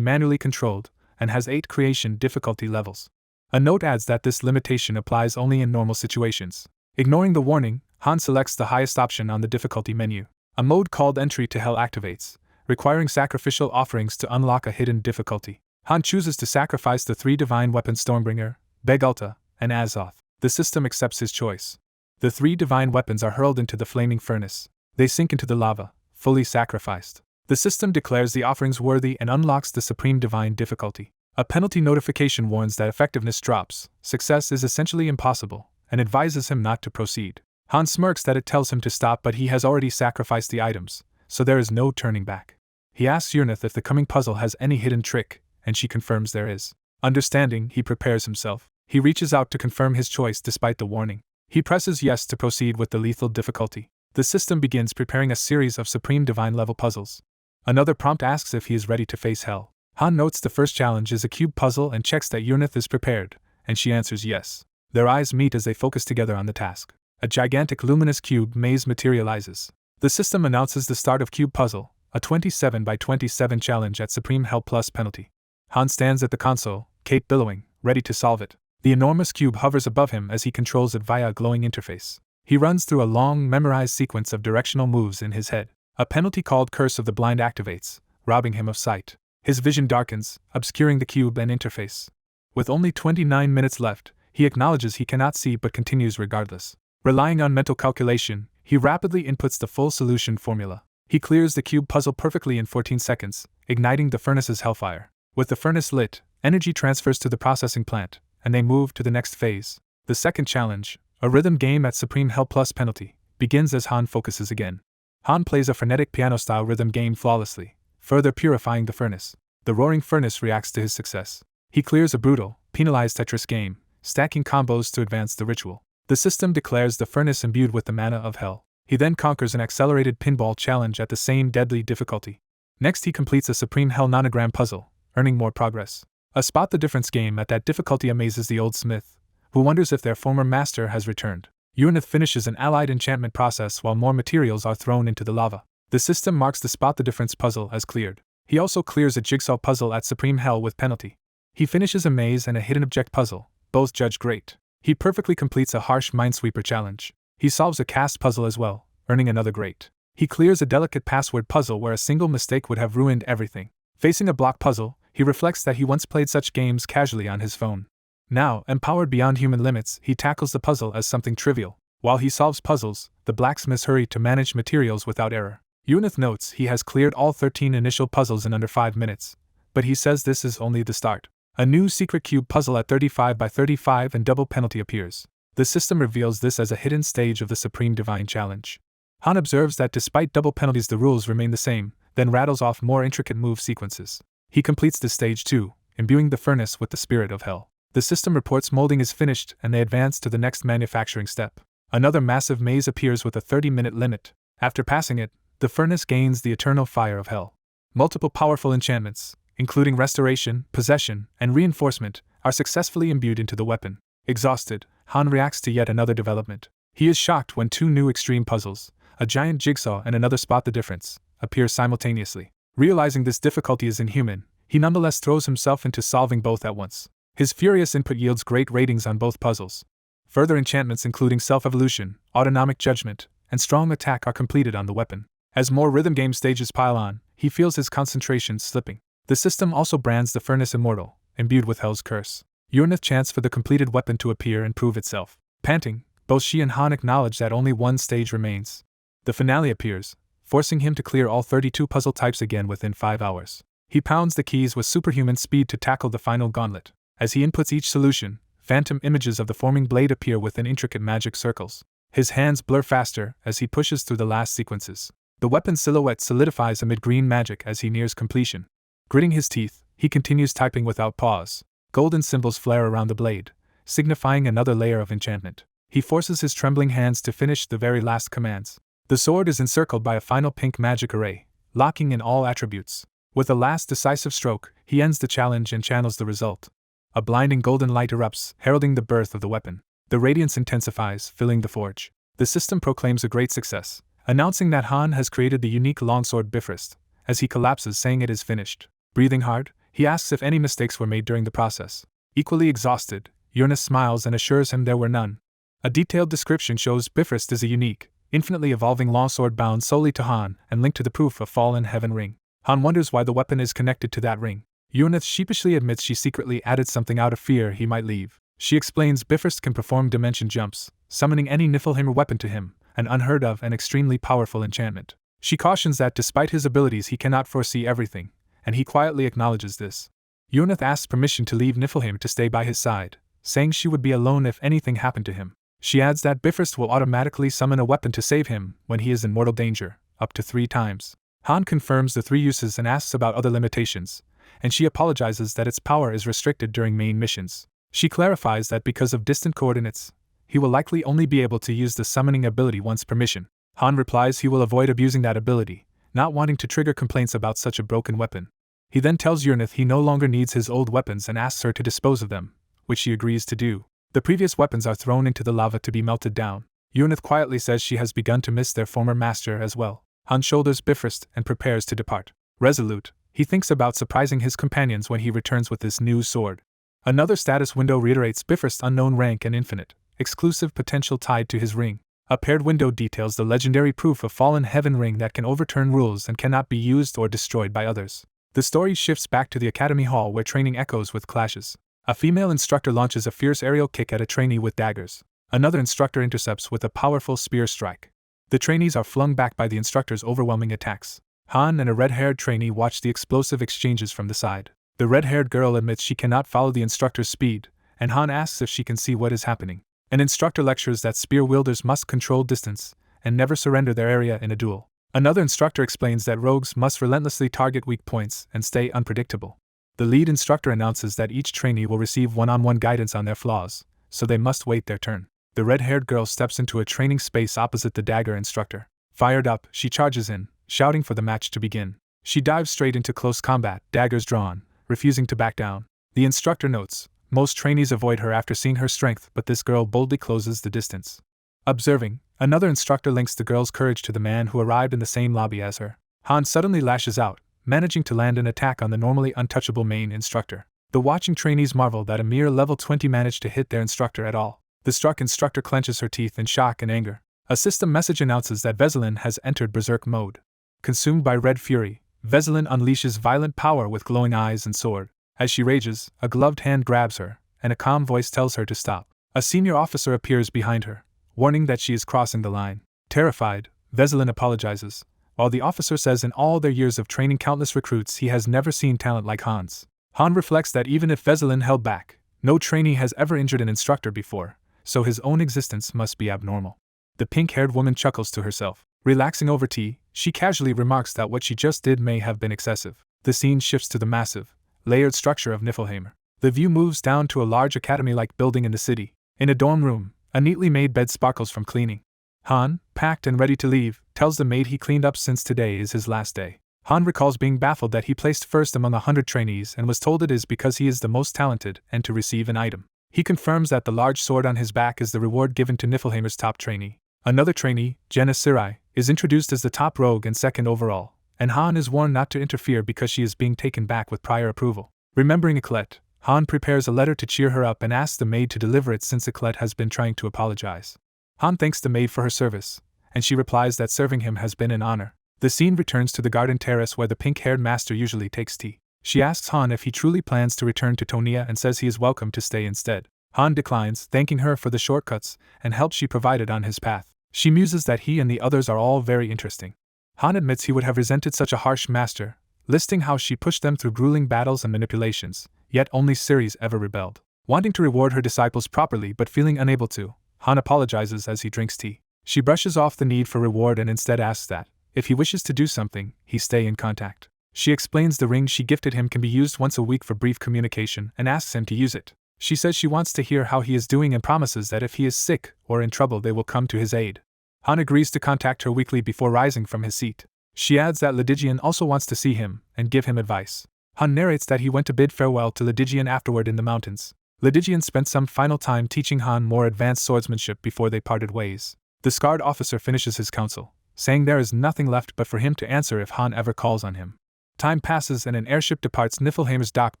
manually controlled and has 8 creation difficulty levels. A note adds that this limitation applies only in normal situations. Ignoring the warning, Han selects the highest option on the difficulty menu. A mode called Entry to Hell activates, requiring sacrificial offerings to unlock a hidden difficulty. Han chooses to sacrifice the 3 divine weapons Stormbringer, Begulta, and Azoth. The system accepts his choice. The 3 divine weapons are hurled into the flaming furnace. They sink into the lava, fully sacrificed. The system declares the offerings worthy and unlocks the supreme divine difficulty. A penalty notification warns that effectiveness drops, success is essentially impossible, and advises him not to proceed. Han smirks that it tells him to stop, but he has already sacrificed the items, so there is no turning back. He asks Yunith if the coming puzzle has any hidden trick, and she confirms there is. Understanding, he prepares himself. He reaches out to confirm his choice despite the warning. He presses yes to proceed with the lethal difficulty. The system begins preparing a series of supreme divine level puzzles. Another prompt asks if he is ready to face hell. Han notes the first challenge is a cube puzzle and checks that Yunith is prepared, and she answers yes. Their eyes meet as they focus together on the task. A gigantic luminous cube maze materializes. The system announces the start of Cube Puzzle, a 27 by 27 challenge at Supreme Hell Plus penalty. Han stands at the console, cape billowing, ready to solve it. The enormous cube hovers above him as he controls it via a glowing interface. He runs through a long, memorized sequence of directional moves in his head. A penalty called Curse of the Blind activates, robbing him of sight. His vision darkens, obscuring the cube and interface. With only 29 minutes left, he acknowledges he cannot see but continues regardless. Relying on mental calculation, he rapidly inputs the full solution formula. He clears the cube puzzle perfectly in 14 seconds, igniting the furnace's hellfire. With the furnace lit, energy transfers to the processing plant, and they move to the next phase. The second challenge, a rhythm game at Supreme Hell Plus penalty, begins as Han focuses again. Han plays a frenetic piano-style rhythm game flawlessly, further purifying the furnace. The roaring furnace reacts to his success. He clears a brutal, penalized Tetris game, stacking combos to advance the ritual. The system declares the furnace imbued with the mana of hell. He then conquers an accelerated pinball challenge at the same deadly difficulty. Next he completes a Supreme Hell nonogram puzzle, earning more progress. A spot the difference game at that difficulty amazes the old smith, who wonders if their former master has returned. Yunith finishes an allied enchantment process while more materials are thrown into the lava. The system marks the spot the difference puzzle as cleared. He also clears a jigsaw puzzle at Supreme Hell with penalty. He finishes a maze and a hidden object puzzle, both judged great. He perfectly completes a harsh minesweeper challenge. He solves a cast puzzle as well, earning another great. He clears a delicate password puzzle where a single mistake would have ruined everything. Facing a block puzzle, He reflects that he once played such games casually on his phone. Now, empowered beyond human limits, he tackles the puzzle as something trivial. While he solves puzzles, the blacksmiths hurry to manage materials without error. Yunith notes he has cleared all 13 initial puzzles in under 5 minutes, but he says this is only the start. A new secret cube puzzle at 35 by 35 and double penalty appears. The system reveals this as a hidden stage of the Supreme Divine Challenge. Han observes that despite double penalties the rules remain the same, then rattles off more intricate move sequences. He completes this stage too, imbuing the furnace with the spirit of hell. The system reports molding is finished and they advance to the next manufacturing step. Another massive maze appears with a 30-minute limit. After passing it, the furnace gains the eternal fire of hell. Multiple powerful enchantments, including restoration, possession, and reinforcement, are successfully imbued into the weapon. Exhausted, Han reacts to yet another development. He is shocked when 2 new extreme puzzles, a giant jigsaw and another spot the difference, appear simultaneously. Realizing this difficulty is inhuman, he nonetheless throws himself into solving both at once. His furious input yields great ratings on both puzzles. Further enchantments including self-evolution, autonomic judgment, and strong attack are completed on the weapon. As more rhythm game stages pile on, he feels his concentration slipping. The system also brands the furnace immortal, imbued with Hell's curse. Yunith chants for the completed weapon to appear and prove itself. Panting, both she and Han acknowledge that only one stage remains. The finale appears, forcing him to clear all 32 puzzle types again within 5 hours. He pounds the keys with superhuman speed to tackle the final gauntlet. As he inputs each solution, phantom images of the forming blade appear within intricate magic circles. His hands blur faster as he pushes through the last sequences. The weapon's silhouette solidifies amid green magic as he nears completion. Gritting his teeth, he continues typing without pause. Golden symbols flare around the blade, signifying another layer of enchantment. He forces his trembling hands to finish the very last commands. The sword is encircled by a final pink magic array, locking in all attributes. With a last decisive stroke, he ends the challenge and channels the result. A blinding golden light erupts, heralding the birth of the weapon. The radiance intensifies, filling the forge. The system proclaims a great success, announcing that Han has created the unique longsword Bifrost. As he collapses, saying it is finished. Breathing hard, he asks if any mistakes were made during the process. Equally exhausted, Yunith smiles and assures him there were none. A detailed description shows Bifrost is a unique, infinitely evolving longsword bound solely to Han and linked to the proof of fallen heaven ring. Han wonders why the weapon is connected to that ring. Yunith sheepishly admits she secretly added something out of fear he might leave. She explains Bifrost can perform dimension jumps, summoning any Niflheim weapon to him, an unheard of and extremely powerful enchantment. She cautions that despite his abilities he cannot foresee everything, and he quietly acknowledges this. Yunith asks permission to leave Niflheim to stay by his side, saying she would be alone if anything happened to him. She adds that Bifrost will automatically summon a weapon to save him when he is in mortal danger, up to 3 times. Han confirms the 3 uses and asks about other limitations, and she apologizes that its power is restricted during main missions. She clarifies that because of distant coordinates, he will likely only be able to use the summoning ability once per mission. Han replies he will avoid abusing that ability, not wanting to trigger complaints about such a broken weapon. He then tells Yunith he no longer needs his old weapons and asks her to dispose of them, which she agrees to do. The previous weapons are thrown into the lava to be melted down. Yunith quietly says she has begun to miss their former master as well. Han shoulders Bifrost and prepares to depart. Resolute, he thinks about surprising his companions when he returns with this new sword. Another status window reiterates Bifrost's unknown rank and infinite, exclusive potential tied to his ring. A paired window details the legendary proof of fallen heaven ring that can overturn rules and cannot be used or destroyed by others. The story shifts back to the Academy Hall where training echoes with clashes. A female instructor launches a fierce aerial kick at a trainee with daggers. Another instructor intercepts with a powerful spear strike. The trainees are flung back by the instructor's overwhelming attacks. Han and a red-haired trainee watch the explosive exchanges from the side. The red-haired girl admits she cannot follow the instructor's speed, and Han asks if she can see what is happening. An instructor lectures that spear wielders must control distance and never surrender their area in a duel. Another instructor explains that rogues must relentlessly target weak points and stay unpredictable. The lead instructor announces that each trainee will receive one-on-one guidance on their flaws, so they must wait their turn. The red-haired girl steps into a training space opposite the dagger instructor. Fired up, she charges in, shouting for the match to begin. She dives straight into close combat, daggers drawn, refusing to back down. The instructor notes, most trainees avoid her after seeing her strength, but this girl boldly closes the distance. Observing, another instructor links the girl's courage to the man who arrived in the same lobby as her. Han suddenly lashes out, managing to land an attack on the normally untouchable main instructor. The watching trainees marvel that a mere level 20 managed to hit their instructor at all. The struck instructor clenches her teeth in shock and anger. A system message announces that Veselin has entered berserk mode. Consumed by red fury, Veselin unleashes violent power with glowing eyes and sword. As she rages, a gloved hand grabs her, and a calm voice tells her to stop. A senior officer appears behind her, warning that she is crossing the line. Terrified, Veselin apologizes, while the officer says in all their years of training countless recruits he has never seen talent like Han's. Han reflects that even if Veselin held back, no trainee has ever injured an instructor before, so his own existence must be abnormal. The pink-haired woman chuckles to herself. Relaxing over tea, she casually remarks that what she just did may have been excessive. The scene shifts to the massive, layered structure of Niflheimer. The view moves down to a large academy-like building in the city. In a dorm room, a neatly made bed sparkles from cleaning. Han, packed and ready to leave, tells the maid he cleaned up since today is his last day. Han recalls being baffled that he placed first among 100 trainees and was told it is because he is the most talented and to receive an item. He confirms that the large sword on his back is the reward given to Niflheimer's top trainee. Another trainee, Jenna Sirai, is introduced as the top rogue and second overall, and Han is warned not to interfere because she is being taken back with prior approval. Remembering Eclet, Han prepares a letter to cheer her up and asks the maid to deliver it since Eclet has been trying to apologize. Han thanks the maid for her service, and she replies that serving him has been an honor. The scene returns to the garden terrace where the pink-haired master usually takes tea. She asks Han if he truly plans to return to Tonia and says he is welcome to stay instead. Han declines, thanking her for the shortcuts and help she provided on his path. She muses that he and the others are all very interesting. Han admits he would have resented such a harsh master, listing how she pushed them through grueling battles and manipulations, yet only Ceres ever rebelled. Wanting to reward her disciples properly but feeling unable to, Han apologizes as he drinks tea. She brushes off the need for reward and instead asks that, if he wishes to do something, he stay in contact. She explains the ring she gifted him can be used once a week for brief communication and asks him to use it. She says she wants to hear how he is doing and promises that if he is sick or in trouble they will come to his aid. Han agrees to contact her weekly before rising from his seat. She adds that Lydigian also wants to see him and give him advice. Han narrates that he went to bid farewell to Lydigian afterward in the mountains. Lydigian spent some final time teaching Han more advanced swordsmanship before they parted ways. The scarred officer finishes his counsel, saying there is nothing left but for him to answer if Han ever calls on him. Time passes and an airship departs Niflheimer's dock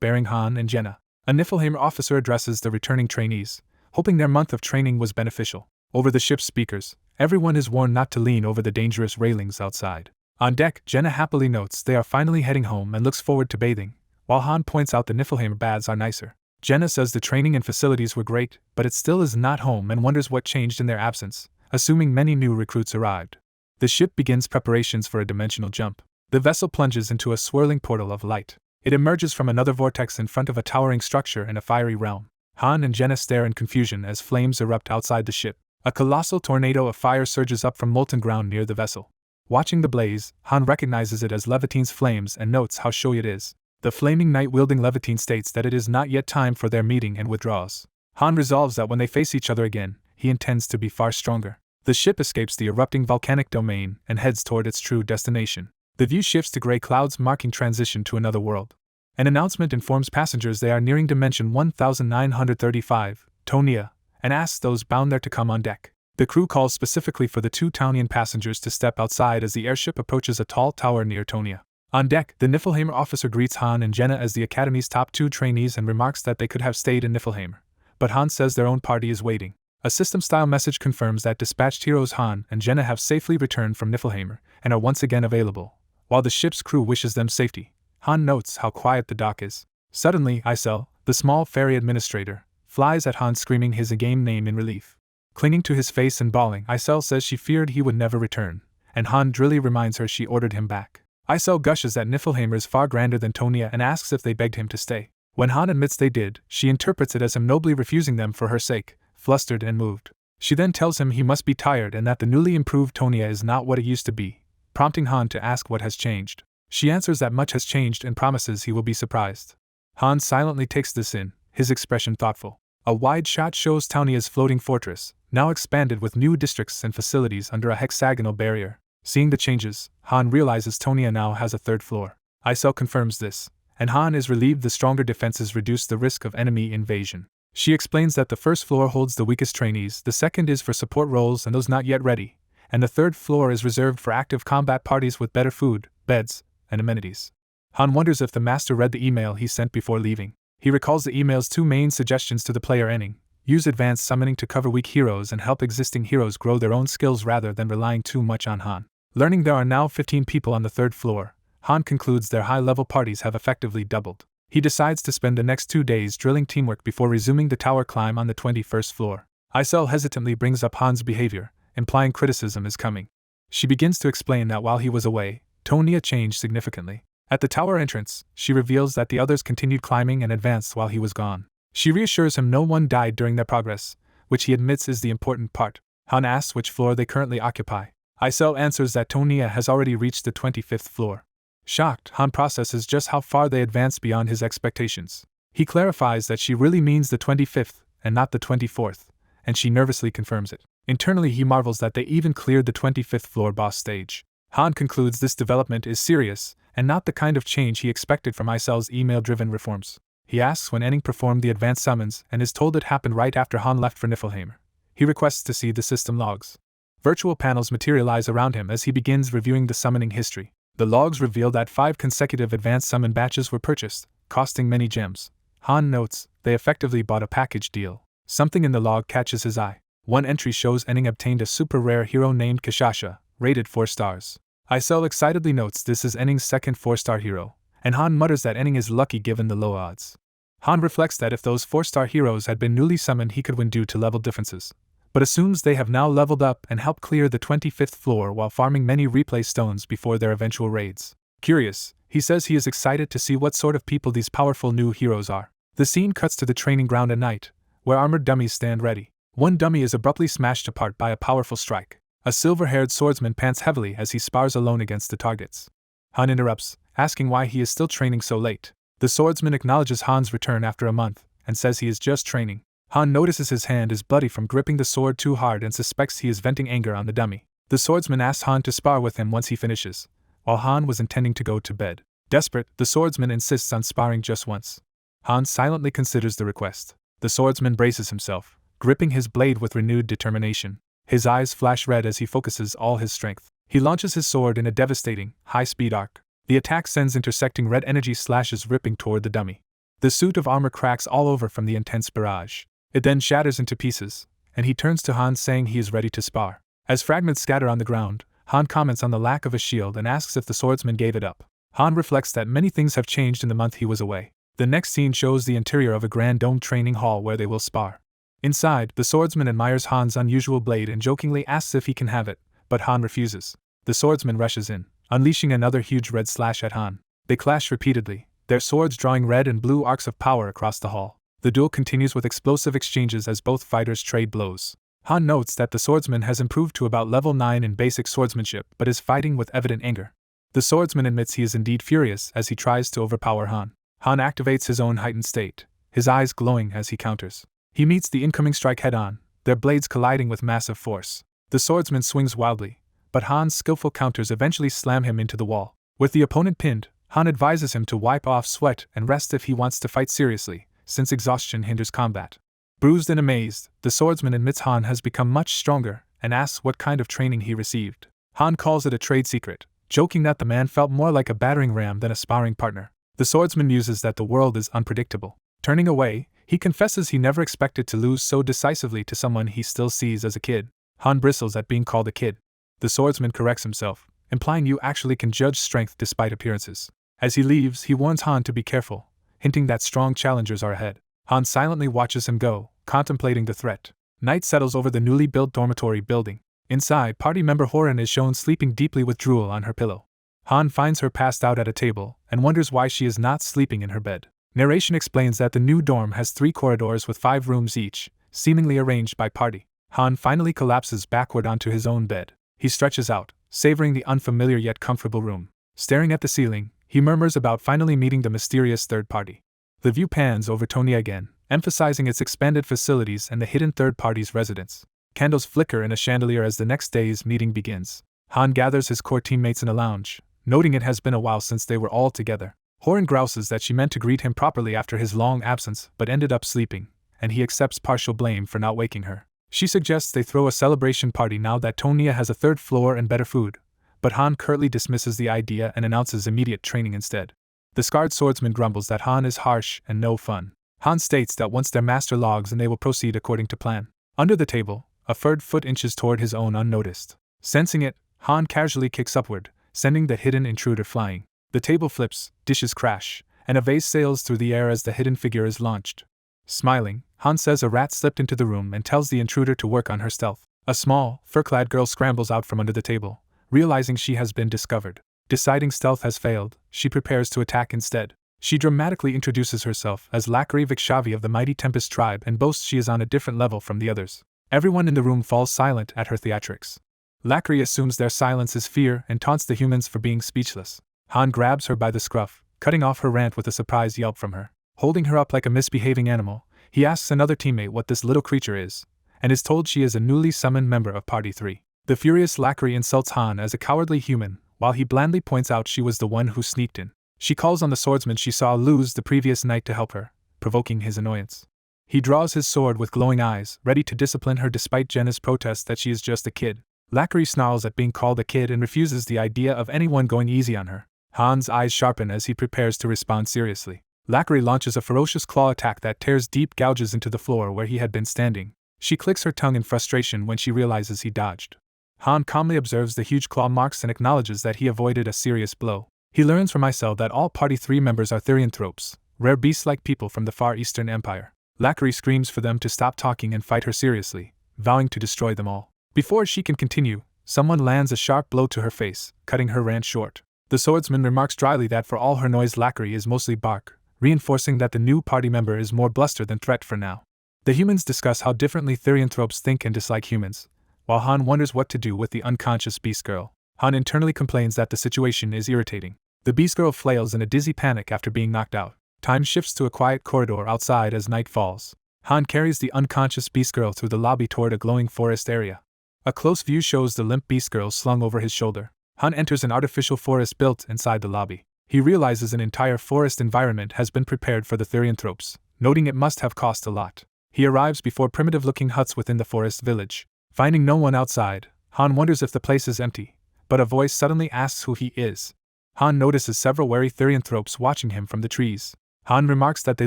bearing Han and Jenna. A Niflheimer officer addresses the returning trainees, hoping their month of training was beneficial. Over the ship's speakers, everyone is warned not to lean over the dangerous railings outside. On deck, Jenna happily notes they are finally heading home and looks forward to bathing, while Han points out the Niflheimer baths are nicer. Jenna says the training and facilities were great, but it still is not home and wonders what changed in their absence, assuming many new recruits arrived. The ship begins preparations for a dimensional jump. The vessel plunges into a swirling portal of light. It emerges from another vortex in front of a towering structure in a fiery realm. Han and Jenna stare in confusion as flames erupt outside the ship. A colossal tornado of fire surges up from molten ground near the vessel. Watching the blaze, Han recognizes it as Levitine's flames and notes how showy it is. The flaming knight-wielding Levitine states that it is not yet time for their meeting and withdraws. Han resolves that when they face each other again, he intends to be far stronger. The ship escapes the erupting volcanic domain and heads toward its true destination. The view shifts to gray clouds marking transition to another world. An announcement informs passengers they are nearing dimension 1935, Tonia, and asks those bound there to come on deck. The crew calls specifically for the two Townian passengers to step outside as the airship approaches a tall tower near Tonia. On deck, the Niflheimer officer greets Han and Jenna as the Academy's top two trainees and remarks that they could have stayed in Niflheimer, but Han says their own party is waiting. A system-style message confirms that dispatched heroes Han and Jenna have safely returned from Niflheimer and are once again available. While the ship's crew wishes them safety, Han notes how quiet the dock is. Suddenly, Isel, the small ferry administrator, flies at Han screaming his game name in relief. Clinging to his face and bawling, Isel says she feared he would never return, and Han drily reminds her she ordered him back. Isel gushes that Niflheimer is far grander than Tonia and asks if they begged him to stay. When Han admits they did, she interprets it as him nobly refusing them for her sake, flustered and moved. She then tells him he must be tired and that the newly improved Tonia is not what it used to be, prompting Han to ask what has changed. She answers that much has changed and promises he will be surprised. Han silently takes this in, his expression thoughtful. A wide shot shows Tonia's floating fortress, now expanded with new districts and facilities under a hexagonal barrier. Seeing the changes, Han realizes Tonia now has a third floor. Isel confirms this, and Han is relieved the stronger defenses reduce the risk of enemy invasion. She explains that the first floor holds the weakest trainees, the second is for support roles and those not yet ready, and the third floor is reserved for active combat parties with better food, beds, and amenities. Han wonders if the master read the email he sent before leaving. He recalls the email's two main suggestions to the player ending: use advanced summoning to cover weak heroes and help existing heroes grow their own skills rather than relying too much on Han. Learning there are now 15 people on the third floor, Han concludes their high-level parties have effectively doubled. He decides to spend the next 2 days drilling teamwork before resuming the tower climb on the 21st floor. Isel hesitantly brings up Han's behavior, implying criticism is coming. She begins to explain that while he was away, Tonya changed significantly. At the tower entrance, she reveals that the others continued climbing and advanced while he was gone. She reassures him no one died during their progress, which he admits is the important part. Han asks which floor they currently occupy. Isel answers that Tonya has already reached the 25th floor. Shocked, Han processes just how far they advanced beyond his expectations. He clarifies that she really means the 25th, and not the 24th, and she nervously confirms it. Internally he marvels that they even cleared the 25th floor boss stage. Han concludes this development is serious, and not the kind of change he expected from Isel's email-driven reforms. He asks when Enning performed the advanced summons and is told it happened right after Han left for Niflheim. He requests to see the system logs. Virtual panels materialize around him as he begins reviewing the summoning history. The logs reveal that 5 consecutive advanced summon batches were purchased, costing many gems. Han notes they effectively bought a package deal. Something in the log catches his eye. One entry shows Enning obtained a super rare hero named Kashasha, rated 4 stars. Isel excitedly notes this is Enning's second 4-star hero, and Han mutters that Enning is lucky given the low odds. Han reflects that if those 4-star heroes had been newly summoned he could win due to level differences, but assumes they have now leveled up and helped clear the 25th floor while farming many replay stones before their eventual raids. Curious, he says he is excited to see what sort of people these powerful new heroes are. The scene cuts to the training ground at night, where armored dummies stand ready. One dummy is abruptly smashed apart by a powerful strike. A silver-haired swordsman pants heavily as he spars alone against the targets. Han interrupts, asking why he is still training so late. The swordsman acknowledges Han's return after a month, and says he is just training. Han notices his hand is bloody from gripping the sword too hard and suspects he is venting anger on the dummy. The swordsman asks Han to spar with him once he finishes, while Han was intending to go to bed. Desperate, the swordsman insists on sparring just once. Han silently considers the request. The swordsman braces himself, gripping his blade with renewed determination. His eyes flash red as he focuses all his strength. He launches his sword in a devastating, high-speed arc. The attack sends intersecting red energy slashes ripping toward the dummy. The suit of armor cracks all over from the intense barrage. It then shatters into pieces, and he turns to Han saying he is ready to spar. As fragments scatter on the ground, Han comments on the lack of a shield and asks if the swordsman gave it up. Han reflects that many things have changed in the month he was away. The next scene shows the interior of a grand domed training hall where they will spar. Inside, the swordsman admires Han's unusual blade and jokingly asks if he can have it, but Han refuses. The swordsman rushes in, unleashing another huge red slash at Han. They clash repeatedly, their swords drawing red and blue arcs of power across the hall. The duel continues with explosive exchanges as both fighters trade blows. Han notes that the swordsman has improved to about level 9 in basic swordsmanship but is fighting with evident anger. The swordsman admits he is indeed furious as he tries to overpower Han. Han activates his own heightened state, his eyes glowing as he counters. He meets the incoming strike head-on, their blades colliding with massive force. The swordsman swings wildly, but Han's skillful counters eventually slam him into the wall. With the opponent pinned, Han advises him to wipe off sweat and rest if he wants to fight seriously, since exhaustion hinders combat. Bruised and amazed, the swordsman admits Han has become much stronger and asks what kind of training he received. Han calls it a trade secret, joking that the man felt more like a battering ram than a sparring partner. The swordsman muses that the world is unpredictable. Turning away, he confesses he never expected to lose so decisively to someone he still sees as a kid. Han bristles at being called a kid. The swordsman corrects himself, implying you actually can judge strength despite appearances. As he leaves, he warns Han to be careful, hinting that strong challengers are ahead. Han silently watches him go, contemplating the threat. Night settles over the newly built dormitory building. Inside, party member Horan is shown sleeping deeply with drool on her pillow. Han finds her passed out at a table, and wonders why she is not sleeping in her bed. Narration explains that the new dorm has 3 corridors with 5 rooms each, seemingly arranged by party. Han finally collapses backward onto his own bed. He stretches out, savoring the unfamiliar yet comfortable room. Staring at the ceiling, he murmurs about finally meeting the mysterious third party. The view pans over Tonya again, emphasizing its expanded facilities and the hidden third party's residence. Candles flicker in a chandelier as the next day's meeting begins. Han gathers his core teammates in a lounge, noting it has been a while since they were all together. Horan grouses that she meant to greet him properly after his long absence but ended up sleeping, and he accepts partial blame for not waking her. She suggests they throw a celebration party now that Tonya has a 3rd floor and better food, but Han curtly dismisses the idea and announces immediate training instead. The scarred swordsman grumbles that Han is harsh and no fun. Han states that once their master logs and they will proceed according to plan. Under the table, a furred foot inches toward his own unnoticed. Sensing it, Han casually kicks upward, sending the hidden intruder flying. The table flips, dishes crash, and a vase sails through the air as the hidden figure is launched. Smiling, Han says a rat slipped into the room and tells the intruder to work on her stealth. A small, fur-clad girl scrambles out from under the table, realizing she has been discovered. Deciding stealth has failed, she prepares to attack instead. She dramatically introduces herself as Lakri Vikshavi of the mighty Tempest tribe and boasts she is on a different level from the others. Everyone in the room falls silent at her theatrics. Lakri assumes their silence is fear and taunts the humans for being speechless. Han grabs her by the scruff, cutting off her rant with a surprised yelp from her. Holding her up like a misbehaving animal, he asks another teammate what this little creature is, and is told she is a newly summoned member of Party 3. The furious Lakri insults Han as a cowardly human, while he blandly points out she was the one who sneaked in. She calls on the swordsman she saw lose the previous night to help her, provoking his annoyance. He draws his sword with glowing eyes, ready to discipline her despite Jenna's protest that she is just a kid. Lakri snarls at being called a kid and refuses the idea of anyone going easy on her. Han's eyes sharpen as he prepares to respond seriously. Lakri launches a ferocious claw attack that tears deep gouges into the floor where he had been standing. She clicks her tongue in frustration when she realizes he dodged. Han calmly observes the huge claw marks and acknowledges that he avoided a serious blow. He learns from Isel that all Party 3 members are therianthropes, rare beast-like people from the Far Eastern Empire. Lakri screams for them to stop talking and fight her seriously, vowing to destroy them all. Before she can continue, someone lands a sharp blow to her face, cutting her rant short. The swordsman remarks dryly that for all her noise Lakri is mostly bark, reinforcing that the new party member is more bluster than threat for now. The humans discuss how differently therianthropes think and dislike humans, while Han wonders what to do with the unconscious beast girl. Han internally complains that the situation is irritating. The beast girl flails in a dizzy panic after being knocked out. Time shifts to a quiet corridor outside as night falls. Han carries the unconscious beast girl through the lobby toward a glowing forest area. A close view shows the limp beast girl slung over his shoulder. Han enters an artificial forest built inside the lobby. He realizes an entire forest environment has been prepared for the therianthropes, noting it must have cost a lot. He arrives before primitive-looking huts within the forest village. Finding no one outside, Han wonders if the place is empty, but a voice suddenly asks who he is. Han notices several wary therianthropes watching him from the trees. Han remarks that they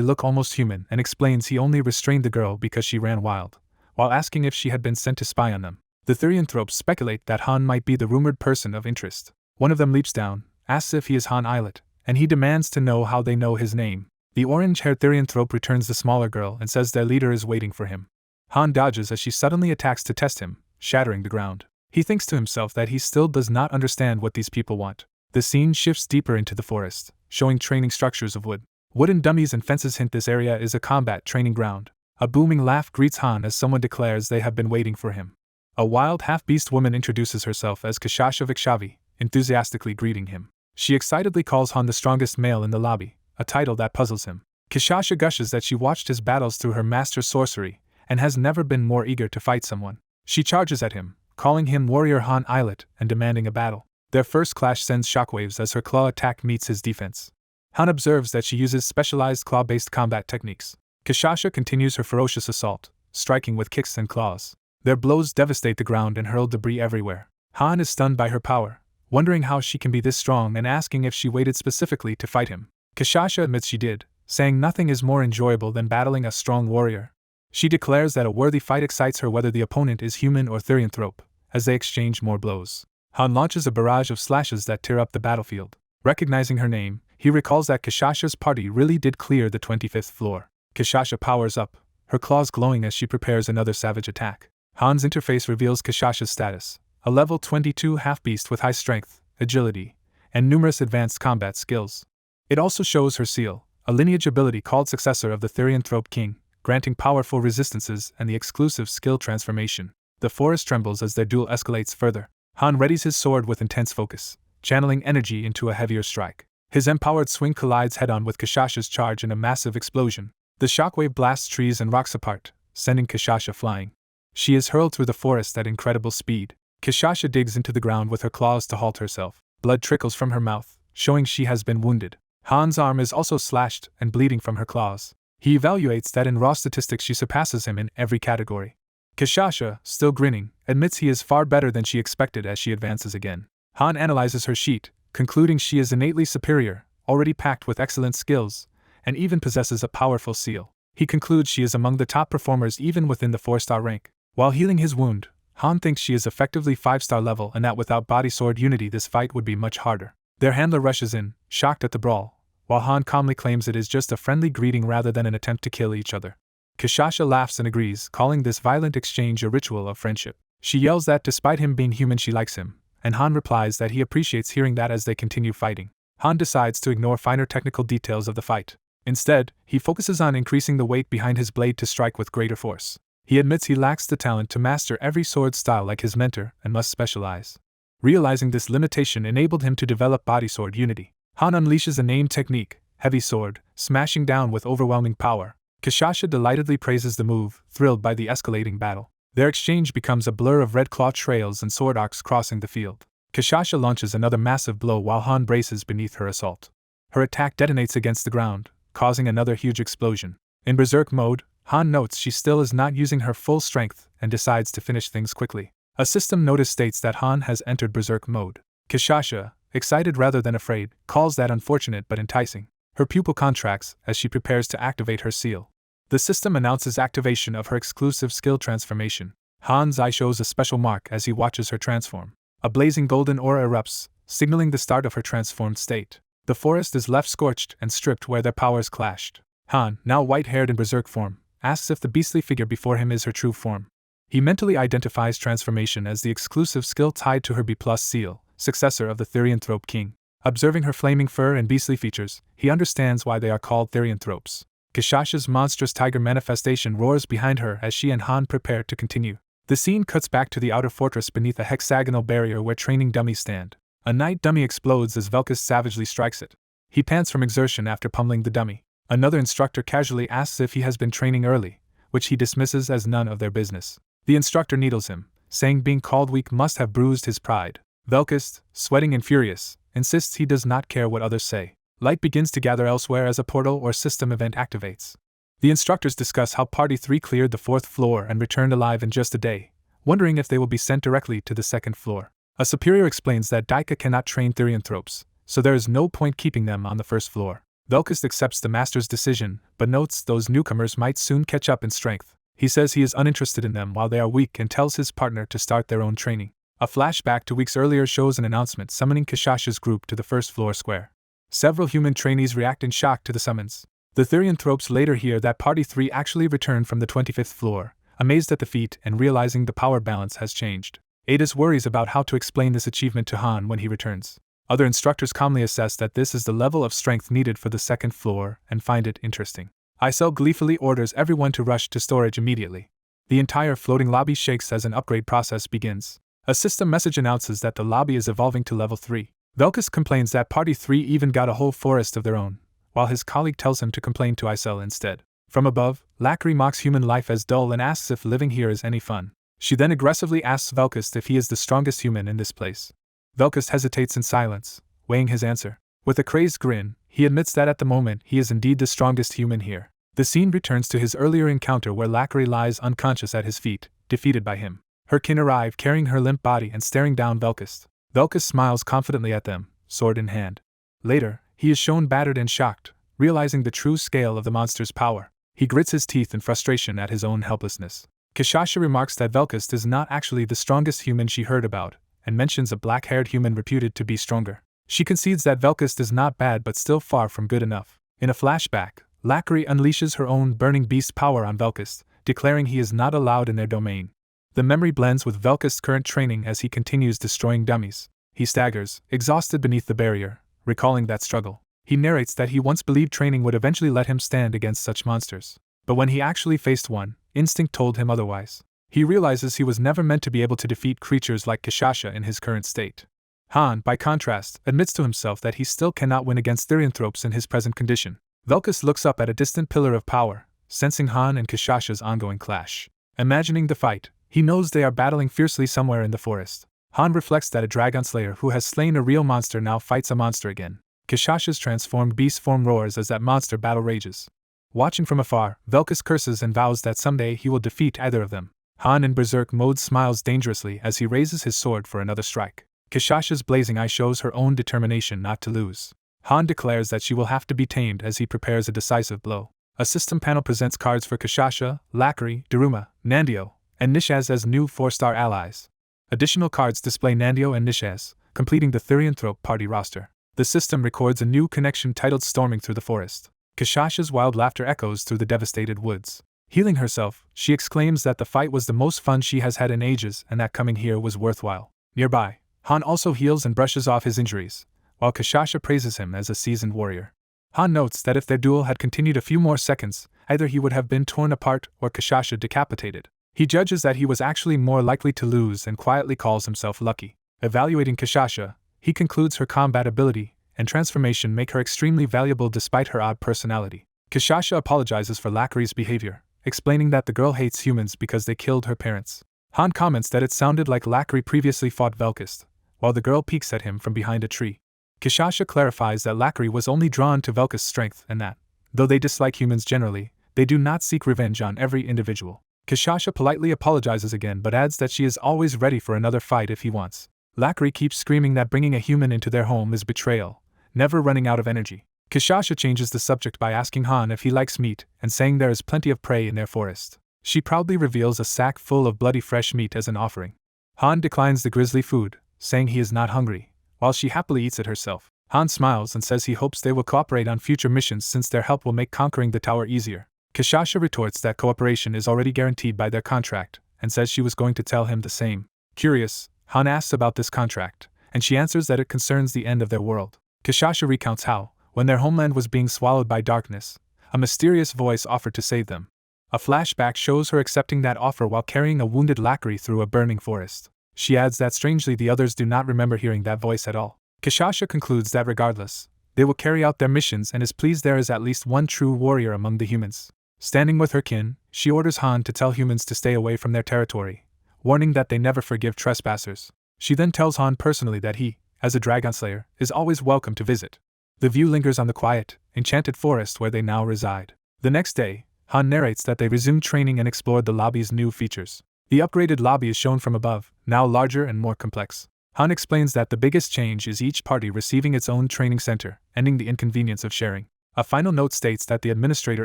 look almost human and explains he only restrained the girl because she ran wild, while asking if she had been sent to spy on them. The therianthropes speculate that Han might be the rumored person of interest. One of them leaps down, asks if he is Han Islet, and he demands to know how they know his name. The orange-haired therianthrope returns the smaller girl and says their leader is waiting for him. Han dodges as she suddenly attacks to test him, shattering the ground. He thinks to himself that he still does not understand what these people want. The scene shifts deeper into the forest, showing training structures of wood. Wooden dummies and fences hint this area is a combat training ground. A booming laugh greets Han as someone declares they have been waiting for him. A wild half-beast woman introduces herself as Kashasha Vikshavi, enthusiastically greeting him. She excitedly calls Han the strongest male in the lobby, a title that puzzles him. Kashasha gushes that she watched his battles through her master's sorcery, and has never been more eager to fight someone. She charges at him, calling him Warrior Han Islet and demanding a battle. Their first clash sends shockwaves as her claw attack meets his defense. Han observes that she uses specialized claw-based combat techniques. Kashasha continues her ferocious assault, striking with kicks and claws. Their blows devastate the ground and hurl debris everywhere. Han is stunned by her power, wondering how she can be this strong and asking if she waited specifically to fight him. Kashasha admits she did, saying nothing is more enjoyable than battling a strong warrior. She declares that a worthy fight excites her whether the opponent is human or therianthrope, as they exchange more blows. Han launches a barrage of slashes that tear up the battlefield. Recognizing her name, he recalls that Kashasha's party really did clear the 25th floor. Kashasha powers up, her claws glowing as she prepares another savage attack. Han's interface reveals Kashasha's status, a level 22 half-beast with high strength, agility, and numerous advanced combat skills. It also shows her seal, a lineage ability called Successor of the Therianthrope King, granting powerful resistances and the exclusive skill transformation. The forest trembles as their duel escalates further. Han readies his sword with intense focus, channeling energy into a heavier strike. His empowered swing collides head-on with Kashasha's charge in a massive explosion. The shockwave blasts trees and rocks apart, sending Kashasha flying. She is hurled through the forest at incredible speed. Kashasha digs into the ground with her claws to halt herself. Blood trickles from her mouth, showing she has been wounded. Han's arm is also slashed and bleeding from her claws. He evaluates that in raw statistics she surpasses him in every category. Kashasha, still grinning, admits he is far better than she expected as she advances again. Han analyzes her sheet, concluding she is innately superior, already packed with excellent skills, and even possesses a powerful seal. He concludes she is among the top performers even within the 4-star rank. While healing his wound, Han thinks she is effectively 5-star level and that without body sword unity this fight would be much harder. Their handler rushes in, shocked at the brawl, while Han calmly claims it is just a friendly greeting rather than an attempt to kill each other. Kishasha laughs and agrees, calling this violent exchange a ritual of friendship. She yells that despite him being human she likes him, and Han replies that he appreciates hearing that as they continue fighting. Han decides to ignore finer technical details of the fight. Instead, he focuses on increasing the weight behind his blade to strike with greater force. He admits he lacks the talent to master every sword style like his mentor and must specialize. Realizing this limitation enabled him to develop body sword unity. Han unleashes a named technique, Heavy Sword, smashing down with overwhelming power. Kishasha delightedly praises the move, thrilled by the escalating battle. Their exchange becomes a blur of red claw trails and sword arcs crossing the field. Kishasha launches another massive blow while Han braces beneath her assault. Her attack detonates against the ground, causing another huge explosion. In berserk mode, Han notes she still is not using her full strength and decides to finish things quickly. A system notice states that Han has entered berserk mode. Kishasha, excited rather than afraid, calls that unfortunate but enticing. Her pupil contracts as she prepares to activate her seal. The system announces activation of her exclusive skill transformation. Han's eye shows a special mark as he watches her transform. A blazing golden aura erupts, signaling the start of her transformed state. The forest is left scorched and stripped where their powers clashed. Han, now white-haired in berserk form, asks if the beastly figure before him is her true form. He mentally identifies transformation as the exclusive skill tied to her B+ seal, successor of the Therianthrope king. Observing her flaming fur and beastly features, he understands why they are called Therianthropes. Kishasha's monstrous tiger manifestation roars behind her as she and Han prepare to continue. The scene cuts back to the outer fortress beneath a hexagonal barrier where training dummies stand. A night dummy explodes as Velkus savagely strikes it. He pants from exertion after pummeling the dummy. Another instructor casually asks if he has been training early, which he dismisses as none of their business. The instructor needles him, saying being called weak must have bruised his pride. Velkus, sweating and furious, insists he does not care what others say. Light begins to gather elsewhere as a portal or system event activates. The instructors discuss how Party 3 cleared the 4th floor and returned alive in just a day, wondering if they will be sent directly to the 2nd floor. A superior explains that Daika cannot train Therianthropes, so there is no point keeping them on the 1st floor. Velkus accepts the master's decision, but notes those newcomers might soon catch up in strength. He says he is uninterested in them while they are weak and tells his partner to start their own training. A flashback to weeks earlier shows an announcement summoning Kishasha's group to the 1st floor square. Several human trainees react in shock to the summons. The Therianthropes later hear that Party 3 actually returned from the 25th floor, amazed at the feat and realizing the power balance has changed. Adis worries about how to explain this achievement to Han when he returns. Other instructors calmly assess that this is the level of strength needed for the 2nd floor and find it interesting. Isel gleefully orders everyone to rush to storage immediately. The entire floating lobby shakes as an upgrade process begins. A system message announces that the lobby is evolving to level 3. Velkus complains that Party 3 even got a whole forest of their own, while his colleague tells him to complain to Isel instead. From above, Lackery mocks human life as dull and asks if living here is any fun. She then aggressively asks Velkus if he is the strongest human in this place. Velkus hesitates in silence, weighing his answer. With a crazed grin, he admits that at the moment he is indeed the strongest human here. The scene returns to his earlier encounter where Lackery lies unconscious at his feet, defeated by him. Her kin arrive carrying her limp body and staring down Velkus. Velkus smiles confidently at them, sword in hand. Later, he is shown battered and shocked, realizing the true scale of the monster's power. He grits his teeth in frustration at his own helplessness. Kishasha remarks that Velkus is not actually the strongest human she heard about, and mentions a black-haired human reputed to be stronger. She concedes that Velkus is not bad but still far from good enough. In a flashback, Lackery unleashes her own burning beast power on Velkus, declaring he is not allowed in their domain. The memory blends with Velkus' current training as he continues destroying dummies. He staggers, exhausted beneath the barrier, recalling that struggle. He narrates that he once believed training would eventually let him stand against such monsters. But when he actually faced one, instinct told him otherwise. He realizes he was never meant to be able to defeat creatures like Kishasha in his current state. Han, by contrast, admits to himself that he still cannot win against Therianthropes in his present condition. Velkus looks up at a distant pillar of power, sensing Han and Kishasha's ongoing clash. Imagining the fight, he knows they are battling fiercely somewhere in the forest. Han reflects that a dragon slayer who has slain a real monster now fights a monster again. Kishasha's transformed beast form roars as that monster battle rages. Watching from afar, Velkus curses and vows that someday he will defeat either of them. Han in berserk mode smiles dangerously as he raises his sword for another strike. Kishasha's blazing eye shows her own determination not to lose. Han declares that she will have to be tamed as he prepares a decisive blow. A system panel presents cards for Kishasha, Lackery, Daruma, Nandio, and Nishaz as new 4-star allies. Additional cards display Nandio and Nishaz, completing the Therianthrope party roster. The system records a new connection titled Storming Through the Forest. Kashasha's wild laughter echoes through the devastated woods. Healing herself, she exclaims that the fight was the most fun she has had in ages and that coming here was worthwhile. Nearby, Han also heals and brushes off his injuries, while Kashasha praises him as a seasoned warrior. Han notes that if their duel had continued a few more seconds, either he would have been torn apart or Kashasha decapitated. He judges that he was actually more likely to lose and quietly calls himself lucky. Evaluating Kashasha, he concludes her combat ability and transformation make her extremely valuable despite her odd personality. Kashasha apologizes for Lacri's behavior, explaining that the girl hates humans because they killed her parents. Han comments that it sounded like Lacri previously fought Velkist, while the girl peeks at him from behind a tree. Kashasha clarifies that Lacri was only drawn to Velkist's strength and that, though they dislike humans generally, they do not seek revenge on every individual. Kashasha politely apologizes again but adds that she is always ready for another fight if he wants. Lacri keeps screaming that bringing a human into their home is betrayal, never running out of energy. Kashasha changes the subject by asking Han if he likes meat and saying there is plenty of prey in their forest. She proudly reveals a sack full of bloody fresh meat as an offering. Han declines the grisly food, saying he is not hungry, while she happily eats it herself. Han smiles and says he hopes they will cooperate on future missions since their help will make conquering the tower easier. Kashasha retorts that cooperation is already guaranteed by their contract, and says she was going to tell him the same. Curious, Han asks about this contract, and she answers that it concerns the end of their world. Kashasha recounts how, when their homeland was being swallowed by darkness, a mysterious voice offered to save them. A flashback shows her accepting that offer while carrying a wounded Lacri through a burning forest. She adds that strangely the others do not remember hearing that voice at all. Kashasha concludes that regardless, they will carry out their missions and is pleased there is at least one true warrior among the humans. Standing with her kin, she orders Han to tell humans to stay away from their territory, warning that they never forgive trespassers. She then tells Han personally that he, as a dragon slayer, is always welcome to visit. The view lingers on the quiet, enchanted forest where they now reside. The next day, Han narrates that they resumed training and explored the lobby's new features. The upgraded lobby is shown from above, now larger and more complex. Han explains that the biggest change is each party receiving its own training center, ending the inconvenience of sharing. A final note states that the administrator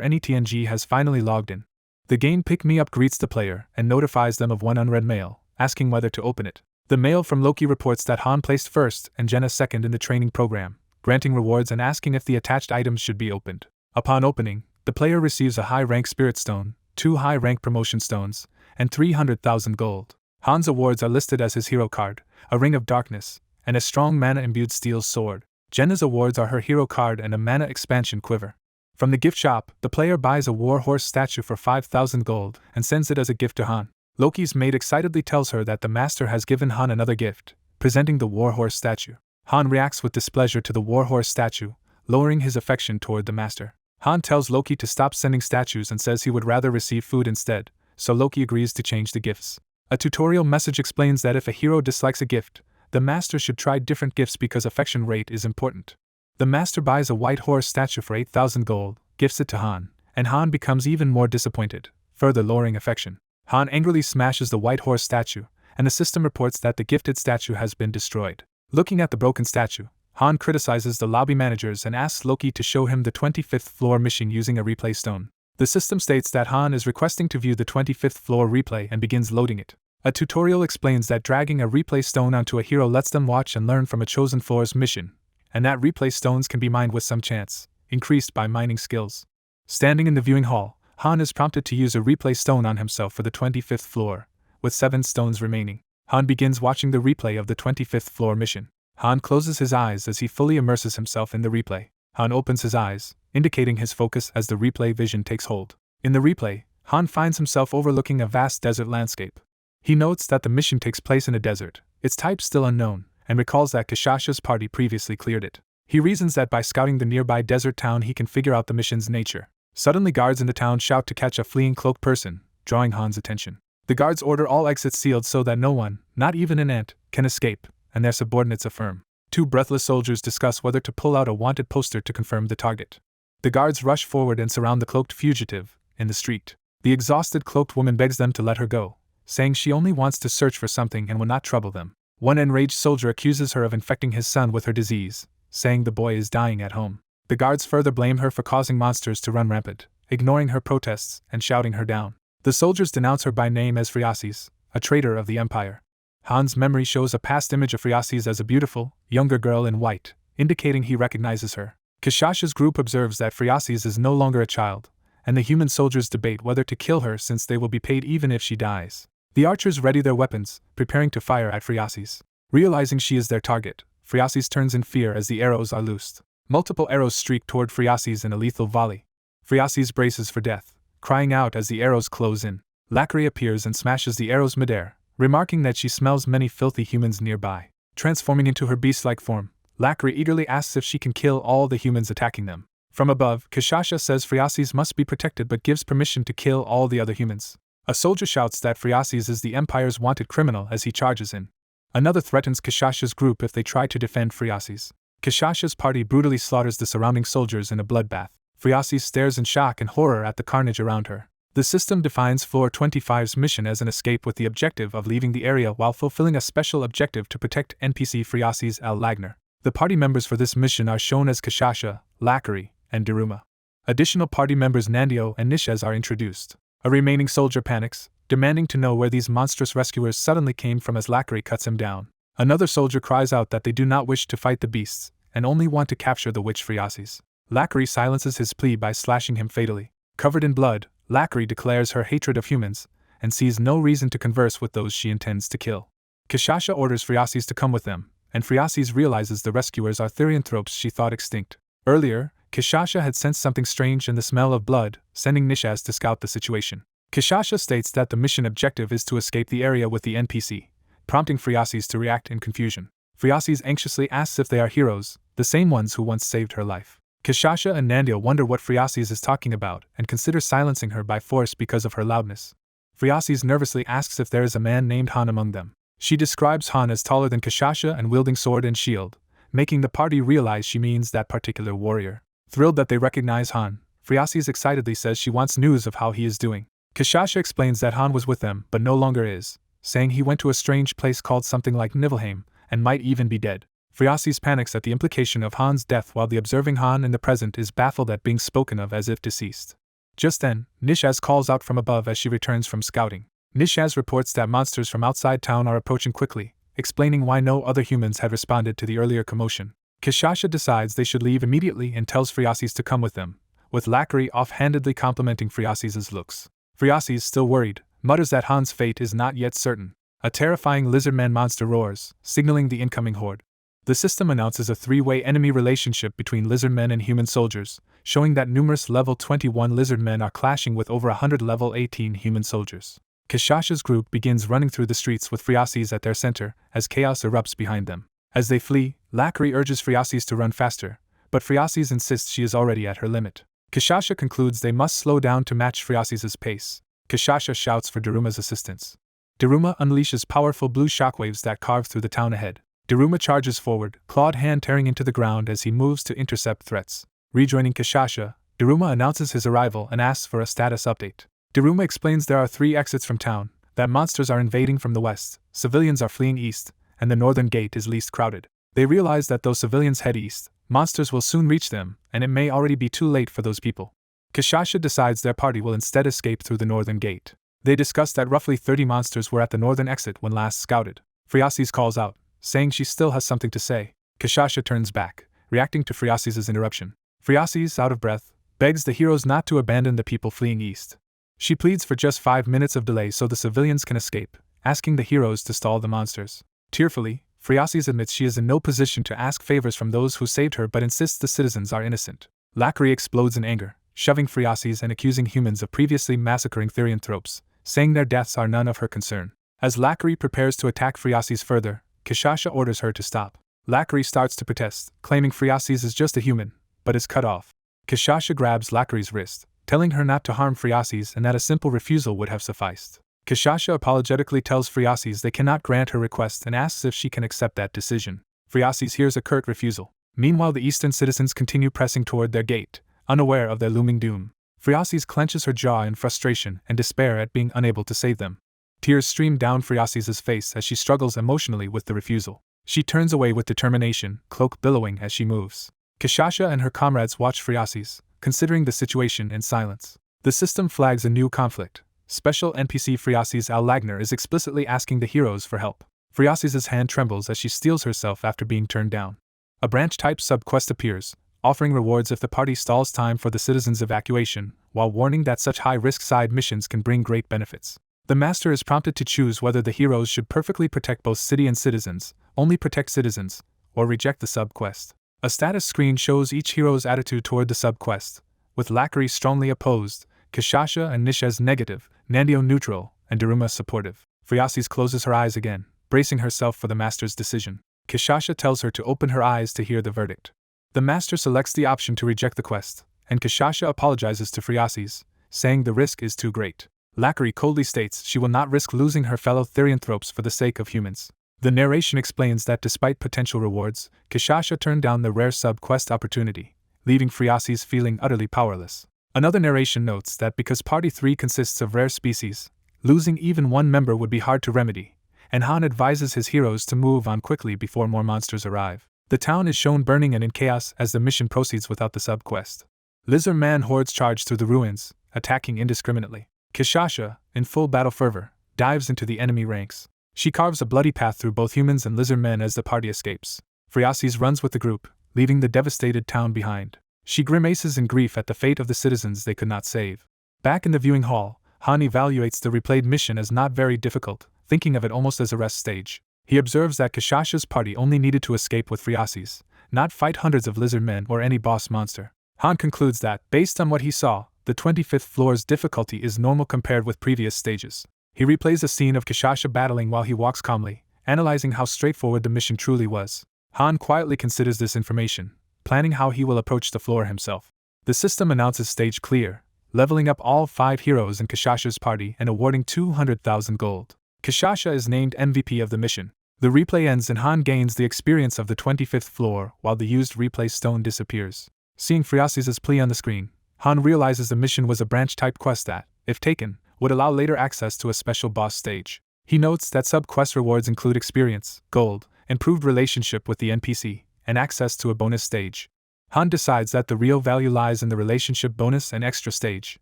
NETNG has finally logged in. The game Pick Me Up greets the player and notifies them of one unread mail, asking whether to open it. The mail from Loki reports that Han placed first and Jenna second in the training program, granting rewards and asking if the attached items should be opened. Upon opening, the player receives a high-rank spirit stone, 2 high-rank promotion stones, and 300,000 gold. Han's awards are listed as his hero card, a ring of darkness, and a strong mana-imbued steel sword. Jenna's awards are her hero card and a mana expansion quiver. From the gift shop, the player buys a war horse statue for 5,000 gold and sends it as a gift to Han. Loki's maid excitedly tells her that the master has given Han another gift, presenting the war horse statue. Han reacts with displeasure to the war horse statue, lowering his affection toward the master. Han tells Loki to stop sending statues and says he would rather receive food instead, so Loki agrees to change the gifts. A tutorial message explains that if a hero dislikes a gift, the master should try different gifts because affection rate is important. The master buys a white horse statue for 8,000 gold, gifts it to Han, and Han becomes even more disappointed, further lowering affection. Han angrily smashes the white horse statue, and the system reports that the gifted statue has been destroyed. Looking at the broken statue, Han criticizes the lobby managers and asks Loki to show him the 25th floor mission using a replay stone. The system states that Han is requesting to view the 25th floor replay and begins loading it. A tutorial explains that dragging a replay stone onto a hero lets them watch and learn from a chosen floor's mission, and that replay stones can be mined with some chance, increased by mining skills. Standing in the viewing hall, Han is prompted to use a replay stone on himself for the 25th floor, with 7 stones remaining. Han begins watching the replay of the 25th floor mission. Han closes his eyes as he fully immerses himself in the replay. Han opens his eyes, indicating his focus as the replay vision takes hold. In the replay, Han finds himself overlooking a vast desert landscape. He notes that the mission takes place in a desert, its type still unknown, and recalls that Kashasha's party previously cleared it. He reasons that by scouting the nearby desert town he can figure out the mission's nature. Suddenly guards in the town shout to catch a fleeing cloaked person, drawing Han's attention. The guards order all exits sealed so that no one, not even an ant, can escape, and their subordinates affirm. 2 breathless soldiers discuss whether to pull out a wanted poster to confirm the target. The guards rush forward and surround the cloaked fugitive in the street. The exhausted cloaked woman begs them to let her go, saying she only wants to search for something and will not trouble them. One enraged soldier accuses her of infecting his son with her disease, saying the boy is dying at home. The guards further blame her for causing monsters to run rampant, ignoring her protests and shouting her down. The soldiers denounce her by name as Phriasis, a traitor of the Empire. Han's memory shows a past image of Phriasis as a beautiful, younger girl in white, indicating he recognizes her. Kishasha's group observes that Friasis is no longer a child, and the human soldiers debate whether to kill her since they will be paid even if she dies. The archers ready their weapons, preparing to fire at Friasis. Realizing she is their target, Friasis turns in fear as the arrows are loosed. Multiple arrows streak toward Friasis in a lethal volley. Friasis braces for death, crying out as the arrows close in. Lackery appears and smashes the arrows midair, remarking that she smells many filthy humans nearby. Transforming into her beast-like form, Lackery eagerly asks if she can kill all the humans attacking them. From above, Kishasha says Friasis must be protected but gives permission to kill all the other humans. A soldier shouts that Friasis is the Empire's wanted criminal as he charges in. Another threatens Kishasha's group if they try to defend Friasis. Kishasha's party brutally slaughters the surrounding soldiers in a bloodbath. Friasis stares in shock and horror at the carnage around her. The system defines Floor 25's mission as an escape with the objective of leaving the area while fulfilling a special objective to protect NPC Friasis Al-Lagner. The party members for this mission are shown as Kishasha, Lackery, and Daruma. Additional party members Nandio and Nishez are introduced. A remaining soldier panics, demanding to know where these monstrous rescuers suddenly came from as Lackery cuts him down. Another soldier cries out that they do not wish to fight the beasts, and only want to capture the witch Friasis. Lackery silences his plea by slashing him fatally. Covered in blood, Lackery declares her hatred of humans, and sees no reason to converse with those she intends to kill. Kishasha orders Friasis to come with them, and Friasis realizes the rescuers are therianthropes she thought extinct. Earlier, Kishasha had sensed something strange in the smell of blood, sending Nishez to scout the situation. Kishasha states that the mission objective is to escape the area with the NPC, prompting Friasis to react in confusion. Friasis anxiously asks if they are heroes, the same ones who once saved her life. Kishasha and Nandio wonder what Friasis is talking about and consider silencing her by force because of her loudness. Friasis nervously asks if there is a man named Han among them. She describes Han as taller than Kishasha and wielding sword and shield, making the party realize she means that particular warrior. Thrilled that they recognize Han, Friasis excitedly says she wants news of how he is doing. Kishasha explains that Han was with them but no longer is, saying he went to a strange place called something like Niflheim, and might even be dead. Friasis panics at the implication of Han's death while the observing Han in the present is baffled at being spoken of as if deceased. Just then, Nishez calls out from above as she returns from scouting. Nishez reports that monsters from outside town are approaching quickly, explaining why no other humans had responded to the earlier commotion. Kishasha decides they should leave immediately and tells Friasis to come with them, with Lackery offhandedly complimenting Friasis' looks. Friasis, still worried, mutters that Han's fate is not yet certain. A terrifying lizardman monster roars, signaling the incoming horde. The system announces a three-way enemy relationship between lizardmen and human soldiers, showing that numerous level 21 lizardmen are clashing with over 100 level 18 human soldiers. Kishasha's group begins running through the streets with Friasis at their center, as chaos erupts behind them. As they flee, Lackery urges Friasis to run faster, but Friasis insists she is already at her limit. Kishasha concludes they must slow down to match Friasis' pace. Kishasha shouts for Daruma's assistance. Daruma unleashes powerful blue shockwaves that carve through the town ahead. Daruma charges forward, clawed hand tearing into the ground as he moves to intercept threats. Rejoining Kishasha, Daruma announces his arrival and asks for a status update. Daruma explains there are 3 exits from town, that monsters are invading from the west, civilians are fleeing east, and the northern gate is least crowded. They realize that though civilians head east, monsters will soon reach them, and it may already be too late for those people. Kishasha decides their party will instead escape through the northern gate. They discuss that roughly 30 monsters were at the northern exit when last scouted. Friasis calls out, saying she still has something to say. Kishasha turns back, reacting to Friasis' interruption. Friasis, out of breath, begs the heroes not to abandon the people fleeing east. She pleads for just 5 minutes of delay so the civilians can escape, asking the heroes to stall the monsters. Tearfully, Friasis admits she is in no position to ask favors from those who saved her but insists the citizens are innocent. Lackery explodes in anger, shoving Friasis and accusing humans of previously massacring therianthropes, saying their deaths are none of her concern. As Lackery prepares to attack Friasis further, Kishasha orders her to stop. Lackery starts to protest, claiming Friasis is just a human, but is cut off. Kishasha grabs Lackery's wrist, telling her not to harm Friasis and that a simple refusal would have sufficed. Kishasha apologetically tells Friasis they cannot grant her request and asks if she can accept that decision. Friasis hears a curt refusal. Meanwhile, the eastern citizens continue pressing toward their gate, unaware of their looming doom. Friasis clenches her jaw in frustration and despair at being unable to save them. Tears stream down Friasis' face as she struggles emotionally with the refusal. She turns away with determination, cloak billowing as she moves. Kishasha and her comrades watch Friasis, considering the situation in silence. The system flags a new conflict. Special NPC Friasis Al-Lagner is explicitly asking the heroes for help. Friasis' hand trembles as she steels herself after being turned down. A branch-type sub-quest appears, offering rewards if the party stalls time for the citizens' evacuation, while warning that such high-risk side missions can bring great benefits. The master is prompted to choose whether the heroes should perfectly protect both city and citizens, only protect citizens, or reject the sub-quest. A status screen shows each hero's attitude toward the sub-quest, with Lackery strongly opposed, Kishasha and Nishez negative, Nandio neutral, and Daruma supportive. Friasis closes her eyes again, bracing herself for the master's decision. Kishasha tells her to open her eyes to hear the verdict. The master selects the option to reject the quest, and Kishasha apologizes to Friasis, saying the risk is too great. Lackery coldly states she will not risk losing her fellow therianthropes for the sake of humans. The narration explains that despite potential rewards, Kishasha turned down the rare sub-quest opportunity, leaving Friasis feeling utterly powerless. Another narration notes that because Party 3 consists of rare species, losing even one member would be hard to remedy, and Han advises his heroes to move on quickly before more monsters arrive. The town is shown burning and in chaos as the mission proceeds without the sub-quest. Lizard Man hordes charge through the ruins, attacking indiscriminately. Kishasha, in full battle fervor, dives into the enemy ranks. She carves a bloody path through both humans and lizard men as the party escapes. Friasis runs with the group, leaving the devastated town behind. She grimaces in grief at the fate of the citizens they could not save. Back in the viewing hall, Han evaluates the replayed mission as not very difficult, thinking of it almost as a rest stage. He observes that Kishasha's party only needed to escape with Friasis, not fight hundreds of lizard men or any boss monster. Han concludes that, based on what he saw, the 25th floor's difficulty is normal compared with previous stages. He replays a scene of Kishasha battling while he walks calmly, analyzing how straightforward the mission truly was. Han quietly considers this information, planning how he will approach the floor himself. The system announces stage clear, leveling up all 5 heroes in Kishasha's party and awarding 200,000 gold. Kishasha is named MVP of the mission. The replay ends and Han gains the experience of the 25th floor while the used replay stone disappears. Seeing Friasis' plea on the screen, Han realizes the mission was a branch-type quest that, if taken, would allow later access to a special boss stage. He notes that sub-quest rewards include experience, gold, improved relationship with the NPC, and access to a bonus stage. Han decides that the real value lies in the relationship bonus and extra stage,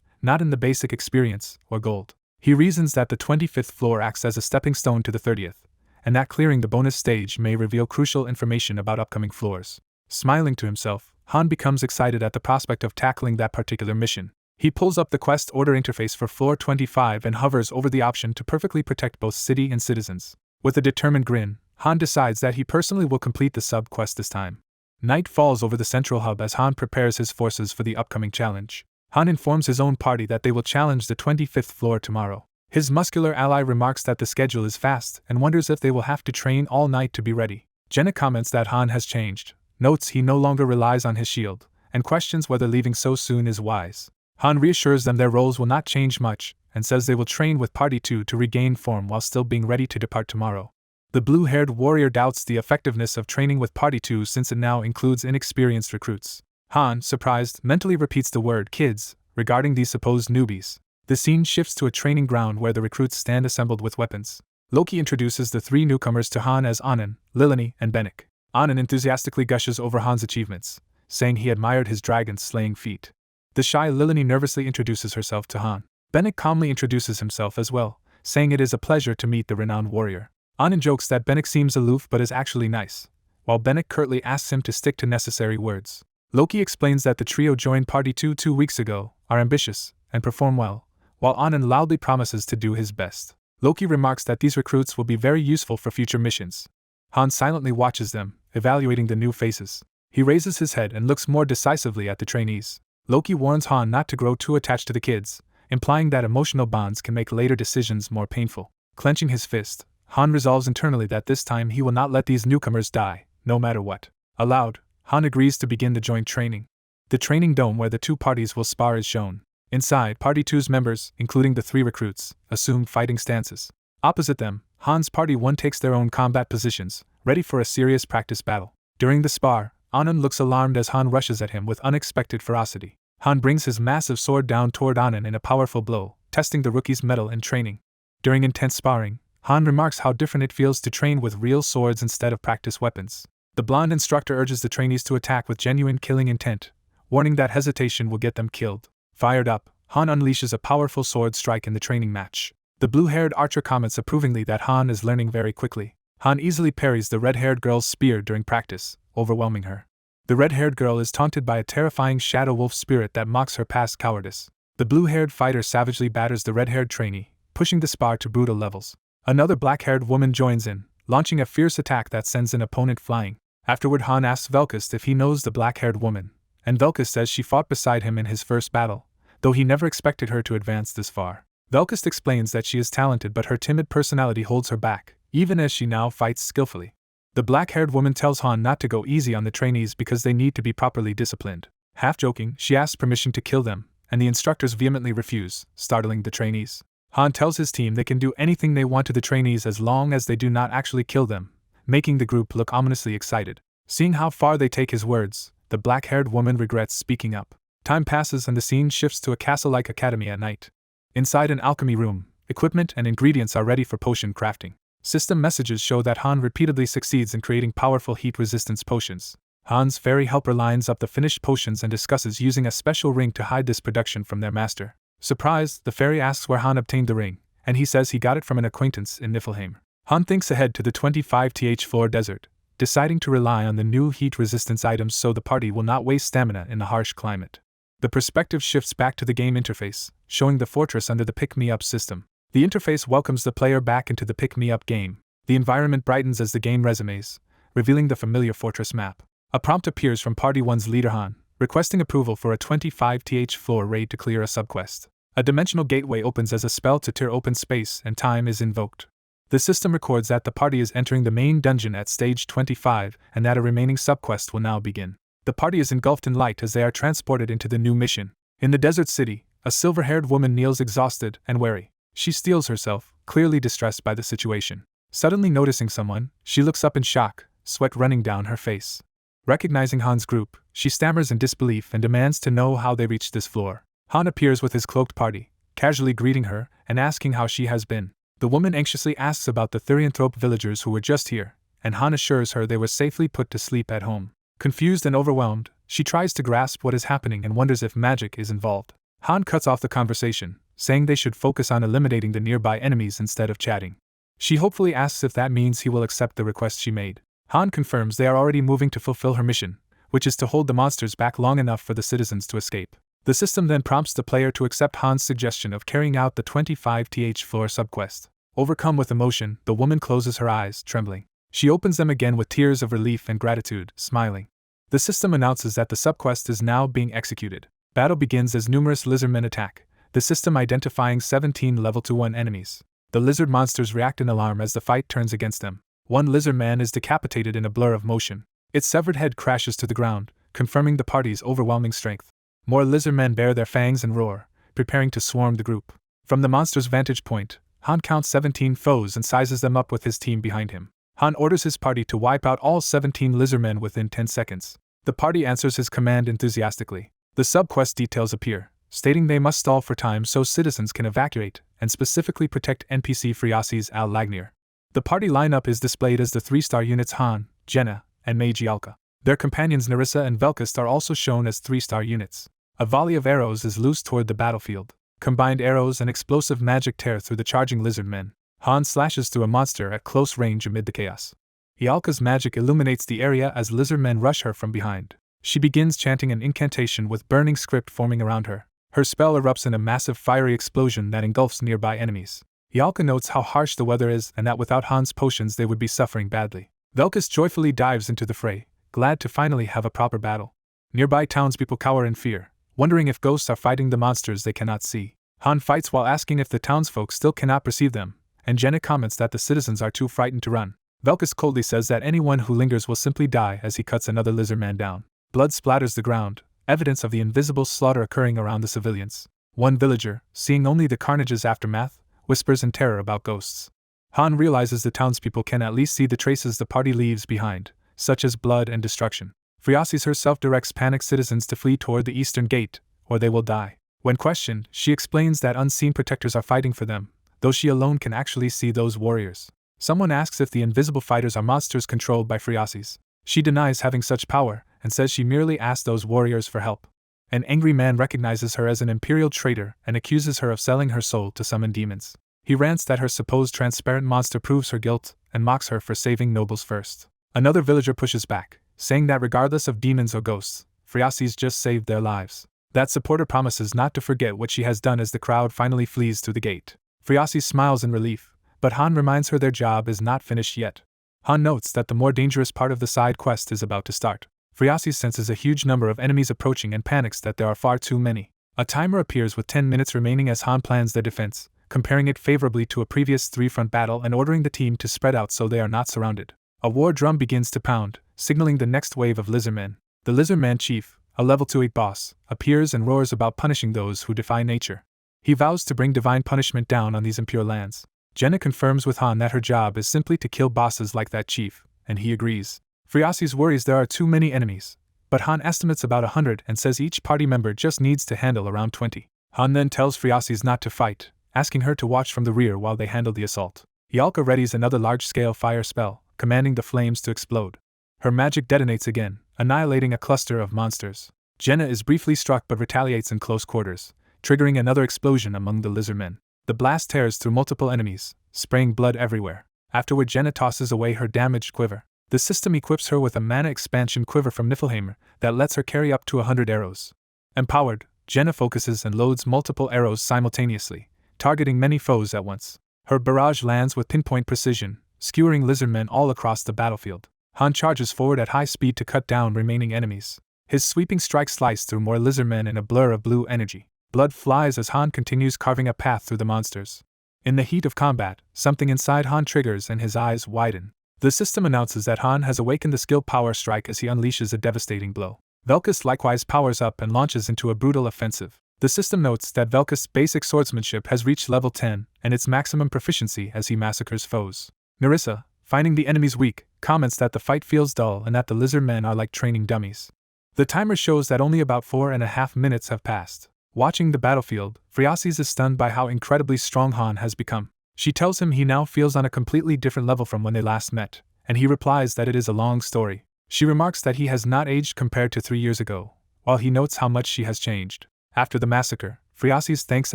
not in the basic experience or gold. He reasons that the 25th floor acts as a stepping stone to the 30th, and that clearing the bonus stage may reveal crucial information about upcoming floors. Smiling to himself, Han becomes excited at the prospect of tackling that particular mission. He pulls up the quest order interface for floor 25 and hovers over the option to perfectly protect both city and citizens. With a determined grin, Han decides that he personally will complete the sub-quest this time. Night falls over the central hub as Han prepares his forces for the upcoming challenge. Han informs his own party that they will challenge the 25th floor tomorrow. His muscular ally remarks that the schedule is fast and wonders if they will have to train all night to be ready. Jenna comments that Han has changed, notes he no longer relies on his shield, and questions whether leaving so soon is wise. Han reassures them their roles will not change much, and says they will train with Party 2 to regain form while still being ready to depart tomorrow. The blue-haired warrior doubts the effectiveness of training with Party 2 since it now includes inexperienced recruits. Han, surprised, mentally repeats the word kids, regarding these supposed newbies. The scene shifts to a training ground where the recruits stand assembled with weapons. Loki introduces the 3 newcomers to Han as Anan, Lilini, and Bennick. Anan enthusiastically gushes over Han's achievements, saying he admired his dragon-slaying feat. The shy Lilini nervously introduces herself to Han. Bennick calmly introduces himself as well, saying it is a pleasure to meet the renowned warrior. Anan jokes that Bennick seems aloof but is actually nice, while Bennick curtly asks him to stick to necessary words. Loki explains that the trio joined Party 2 2 weeks ago, are ambitious, and perform well, while Anan loudly promises to do his best. Loki remarks that these recruits will be very useful for future missions. Han silently watches them, evaluating the new faces. He raises his head and looks more decisively at the trainees. Loki warns Han not to grow too attached to the kids, implying that emotional bonds can make later decisions more painful. Clenching his fist, Han resolves internally that this time he will not let these newcomers die, no matter what. Aloud, Han agrees to begin the joint training. The training dome where the 2 parties will spar is shown. Inside, Party 2's members, including the 3 recruits, assume fighting stances. Opposite them, Han's Party 1 takes their own combat positions, ready for a serious practice battle. During the spar, Anan looks alarmed as Han rushes at him with unexpected ferocity. Han brings his massive sword down toward Anan in a powerful blow, testing the rookie's mettle and training. During intense sparring, Han remarks how different it feels to train with real swords instead of practice weapons. The blonde instructor urges the trainees to attack with genuine killing intent, warning that hesitation will get them killed. Fired up, Han unleashes a powerful sword strike in the training match. The blue-haired archer comments approvingly that Han is learning very quickly. Han easily parries the red-haired girl's spear during practice, overwhelming her. The red-haired girl is taunted by a terrifying shadow wolf spirit that mocks her past cowardice. The blue-haired fighter savagely batters the red-haired trainee, pushing the spar to brutal levels. Another black-haired woman joins in, launching a fierce attack that sends an opponent flying. Afterward, Han asks Velkist if he knows the black-haired woman, and Velkist says she fought beside him in his first battle, though he never expected her to advance this far. Velkist explains that she is talented, but her timid personality holds her back, even as she now fights skillfully. The black-haired woman tells Han not to go easy on the trainees because they need to be properly disciplined. Half-joking, she asks permission to kill them, and the instructors vehemently refuse, startling the trainees. Han tells his team they can do anything they want to the trainees as long as they do not actually kill them, making the group look ominously excited. Seeing how far they take his words, the black-haired woman regrets speaking up. Time passes and the scene shifts to a castle-like academy at night. Inside an alchemy room, equipment and ingredients are ready for potion crafting. System messages show that Han repeatedly succeeds in creating powerful heat-resistance potions. Han's fairy helper lines up the finished potions and discusses using a special ring to hide this production from their master. Surprised, the fairy asks where Han obtained the ring, and he says he got it from an acquaintance in Niflheim. Han thinks ahead to the 25th floor desert, deciding to rely on the new heat-resistance items so the party will not waste stamina in the harsh climate. The perspective shifts back to the game interface, showing the fortress under the pick-me-up system. The interface welcomes the player back into the pick-me-up game. The environment brightens as the game resumes, revealing the familiar fortress map. A prompt appears from Party 1's leader Han, requesting approval for a 25th floor raid to clear a subquest. A dimensional gateway opens as a spell to tear open space and time is invoked. The system records that the party is entering the main dungeon at stage 25 and that a remaining subquest will now begin. The party is engulfed in light as they are transported into the new mission. In the desert city, a silver-haired woman kneels exhausted and weary. She steels herself, clearly distressed by the situation. Suddenly noticing someone, she looks up in shock, sweat running down her face. Recognizing Han's group, she stammers in disbelief and demands to know how they reached this floor. Han appears with his cloaked party, casually greeting her and asking how she has been. The woman anxiously asks about the Therianthrope villagers who were just here, and Han assures her they were safely put to sleep at home. Confused and overwhelmed, she tries to grasp what is happening and wonders if magic is involved. Han cuts off the conversation, saying they should focus on eliminating the nearby enemies instead of chatting. She hopefully asks if that means he will accept the request she made. Han confirms they are already moving to fulfill her mission, which is to hold the monsters back long enough for the citizens to escape. The system then prompts the player to accept Han's suggestion of carrying out the 25th floor subquest. Overcome with emotion, the woman closes her eyes, trembling. She opens them again with tears of relief and gratitude, smiling. The system announces that the subquest is now being executed. Battle begins as numerous lizardmen attack, the system identifying 17 level 1 enemies. The lizard monsters react in alarm as the fight turns against them. One lizard man is decapitated in a blur of motion. Its severed head crashes to the ground, confirming the party's overwhelming strength. More lizard men bare their fangs and roar, preparing to swarm the group. From the monster's vantage point, Han counts 17 foes and sizes them up with his team behind him. Han orders his party to wipe out all 17 lizardmen within 10 seconds. The party answers his command enthusiastically. The subquest details appear, stating they must stall for time so citizens can evacuate, and specifically protect NPC Friasis al Lagnir. The party lineup is displayed as the 3-star units Han, Jenna, and Mage Yalka. Their companions Narissa and Velkist are also shown as 3-star units. A volley of arrows is loosed toward the battlefield. Combined arrows and explosive magic tear through the charging lizard men. Han slashes through a monster at close range amid the chaos. Yalka's magic illuminates the area as lizard men rush her from behind. She begins chanting an incantation with burning script forming around her. Her spell erupts in a massive fiery explosion that engulfs nearby enemies. Yalka notes how harsh the weather is and that without Han's potions they would be suffering badly. Velkist joyfully dives into the fray, glad to finally have a proper battle. Nearby townspeople cower in fear, wondering if ghosts are fighting the monsters they cannot see. Han fights while asking if the townsfolk still cannot perceive them, and Jenna comments that the citizens are too frightened to run. Velkist coldly says that anyone who lingers will simply die as he cuts another lizard man down. Blood splatters the ground, evidence of the invisible slaughter occurring around the civilians. One villager, seeing only the carnage's aftermath, whispers in terror about ghosts. Han realizes the townspeople can at least see the traces the party leaves behind, such as blood and destruction. Friasis herself directs panicked citizens to flee toward the eastern gate, or they will die. When questioned, she explains that unseen protectors are fighting for them, though she alone can actually see those warriors. Someone asks if the invisible fighters are monsters controlled by Friasis. She denies having such power, and says she merely asked those warriors for help. An angry man recognizes her as an imperial traitor and accuses her of selling her soul to summon demons. He rants that her supposed transparent monster proves her guilt and mocks her for saving nobles first. Another villager pushes back, saying that regardless of demons or ghosts, Friasi's just saved their lives. That supporter promises not to forget what she has done as the crowd finally flees through the gate. Friasi smiles in relief, but Han reminds her their job is not finished yet. Han notes that the more dangerous part of the side quest is about to start. Friasi senses a huge number of enemies approaching and panics that there are far too many. A timer appears with 10 minutes remaining as Han plans their defense, comparing it favorably to a previous three-front battle and ordering the team to spread out so they are not surrounded. A war drum begins to pound, signaling the next wave of lizardmen. The Lizardman Chief, a level 2-8 boss, appears and roars about punishing those who defy nature. He vows to bring divine punishment down on these impure lands. Jenna confirms with Han that her job is simply to kill bosses like that chief, and he agrees. Friasi's worries there are too many enemies, but Han estimates about 100 and says each party member just needs to handle around 20. Han then tells Friasi's not to fight, asking her to watch from the rear while they handle the assault. Yalka readies another large-scale fire spell, commanding the flames to explode. Her magic detonates again, annihilating a cluster of monsters. Jenna is briefly struck but retaliates in close quarters, triggering another explosion among the lizardmen. The blast tears through multiple enemies, spraying blood everywhere. Afterward, Jenna tosses away her damaged quiver. The system equips her with a mana expansion quiver from Niflheimer that lets her carry up to 100 arrows. Empowered, Jenna focuses and loads multiple arrows simultaneously, targeting many foes at once. Her barrage lands with pinpoint precision, skewering lizardmen all across the battlefield. Han charges forward at high speed to cut down remaining enemies. His sweeping strikes slice through more lizardmen in a blur of blue energy. Blood flies as Han continues carving a path through the monsters. In the heat of combat, something inside Han triggers and his eyes widen. The system announces that Han has awakened the skill Power Strike as he unleashes a devastating blow. Velkus likewise powers up and launches into a brutal offensive. The system notes that Velkus' basic swordsmanship has reached level 10 and its maximum proficiency as he massacres foes. Nerissa, finding the enemies weak, comments that the fight feels dull and that the lizardmen are like training dummies. The timer shows that only about 4.5 minutes have passed. Watching the battlefield, Friasi's is stunned by how incredibly strong Han has become. She tells him he now feels on a completely different level from when they last met, and he replies that it is a long story. She remarks that he has not aged compared to 3 years ago, while he notes how much she has changed. After the massacre, Friasi's thanks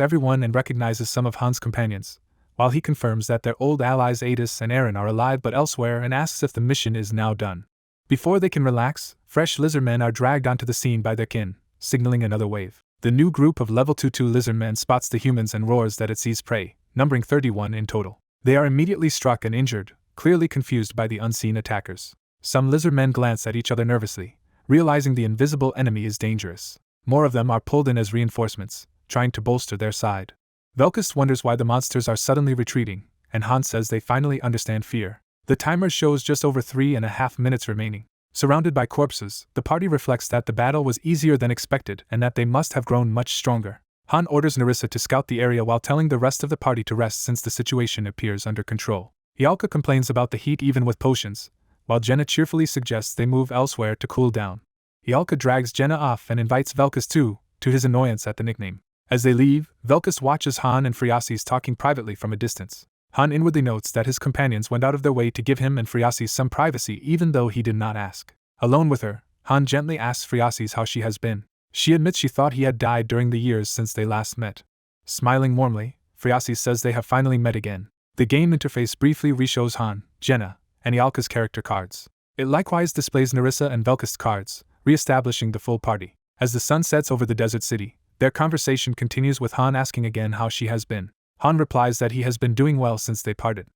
everyone and recognizes some of Han's companions, while he confirms that their old allies Adis and Eren are alive but elsewhere and asks if the mission is now done. Before they can relax, fresh lizardmen are dragged onto the scene by their kin, signaling another wave. The new group of level 2-2 lizardmen spots the humans and roars that it sees prey, numbering 31 in total. They are immediately struck and injured, clearly confused by the unseen attackers. Some lizardmen glance at each other nervously, realizing the invisible enemy is dangerous. More of them are pulled in as reinforcements, trying to bolster their side. Velkus wonders why the monsters are suddenly retreating, and Han says they finally understand fear. The timer shows just over 3.5 minutes remaining. Surrounded by corpses, the party reflects that the battle was easier than expected and that they must have grown much stronger. Han orders Nerissa to scout the area while telling the rest of the party to rest since the situation appears under control. Yalka complains about the heat even with potions, while Jenna cheerfully suggests they move elsewhere to cool down. Yalka drags Jenna off and invites Velkus too, to his annoyance at the nickname. As they leave, Velkus watches Han and Friasi's talking privately from a distance. Han inwardly notes that his companions went out of their way to give him and Friasi some privacy even though he did not ask. Alone with her, Han gently asks Friasi's how she has been. She admits she thought he had died during the years since they last met. Smiling warmly, Friasi says they have finally met again. The game interface briefly reshows Han, Jenna, and Yalka's character cards. It likewise displays Nerissa and Velkus' cards, re-establishing the full party. As the sun sets over the desert city, their conversation continues with Han asking again how she has been. Han replies that he has been doing well since they parted.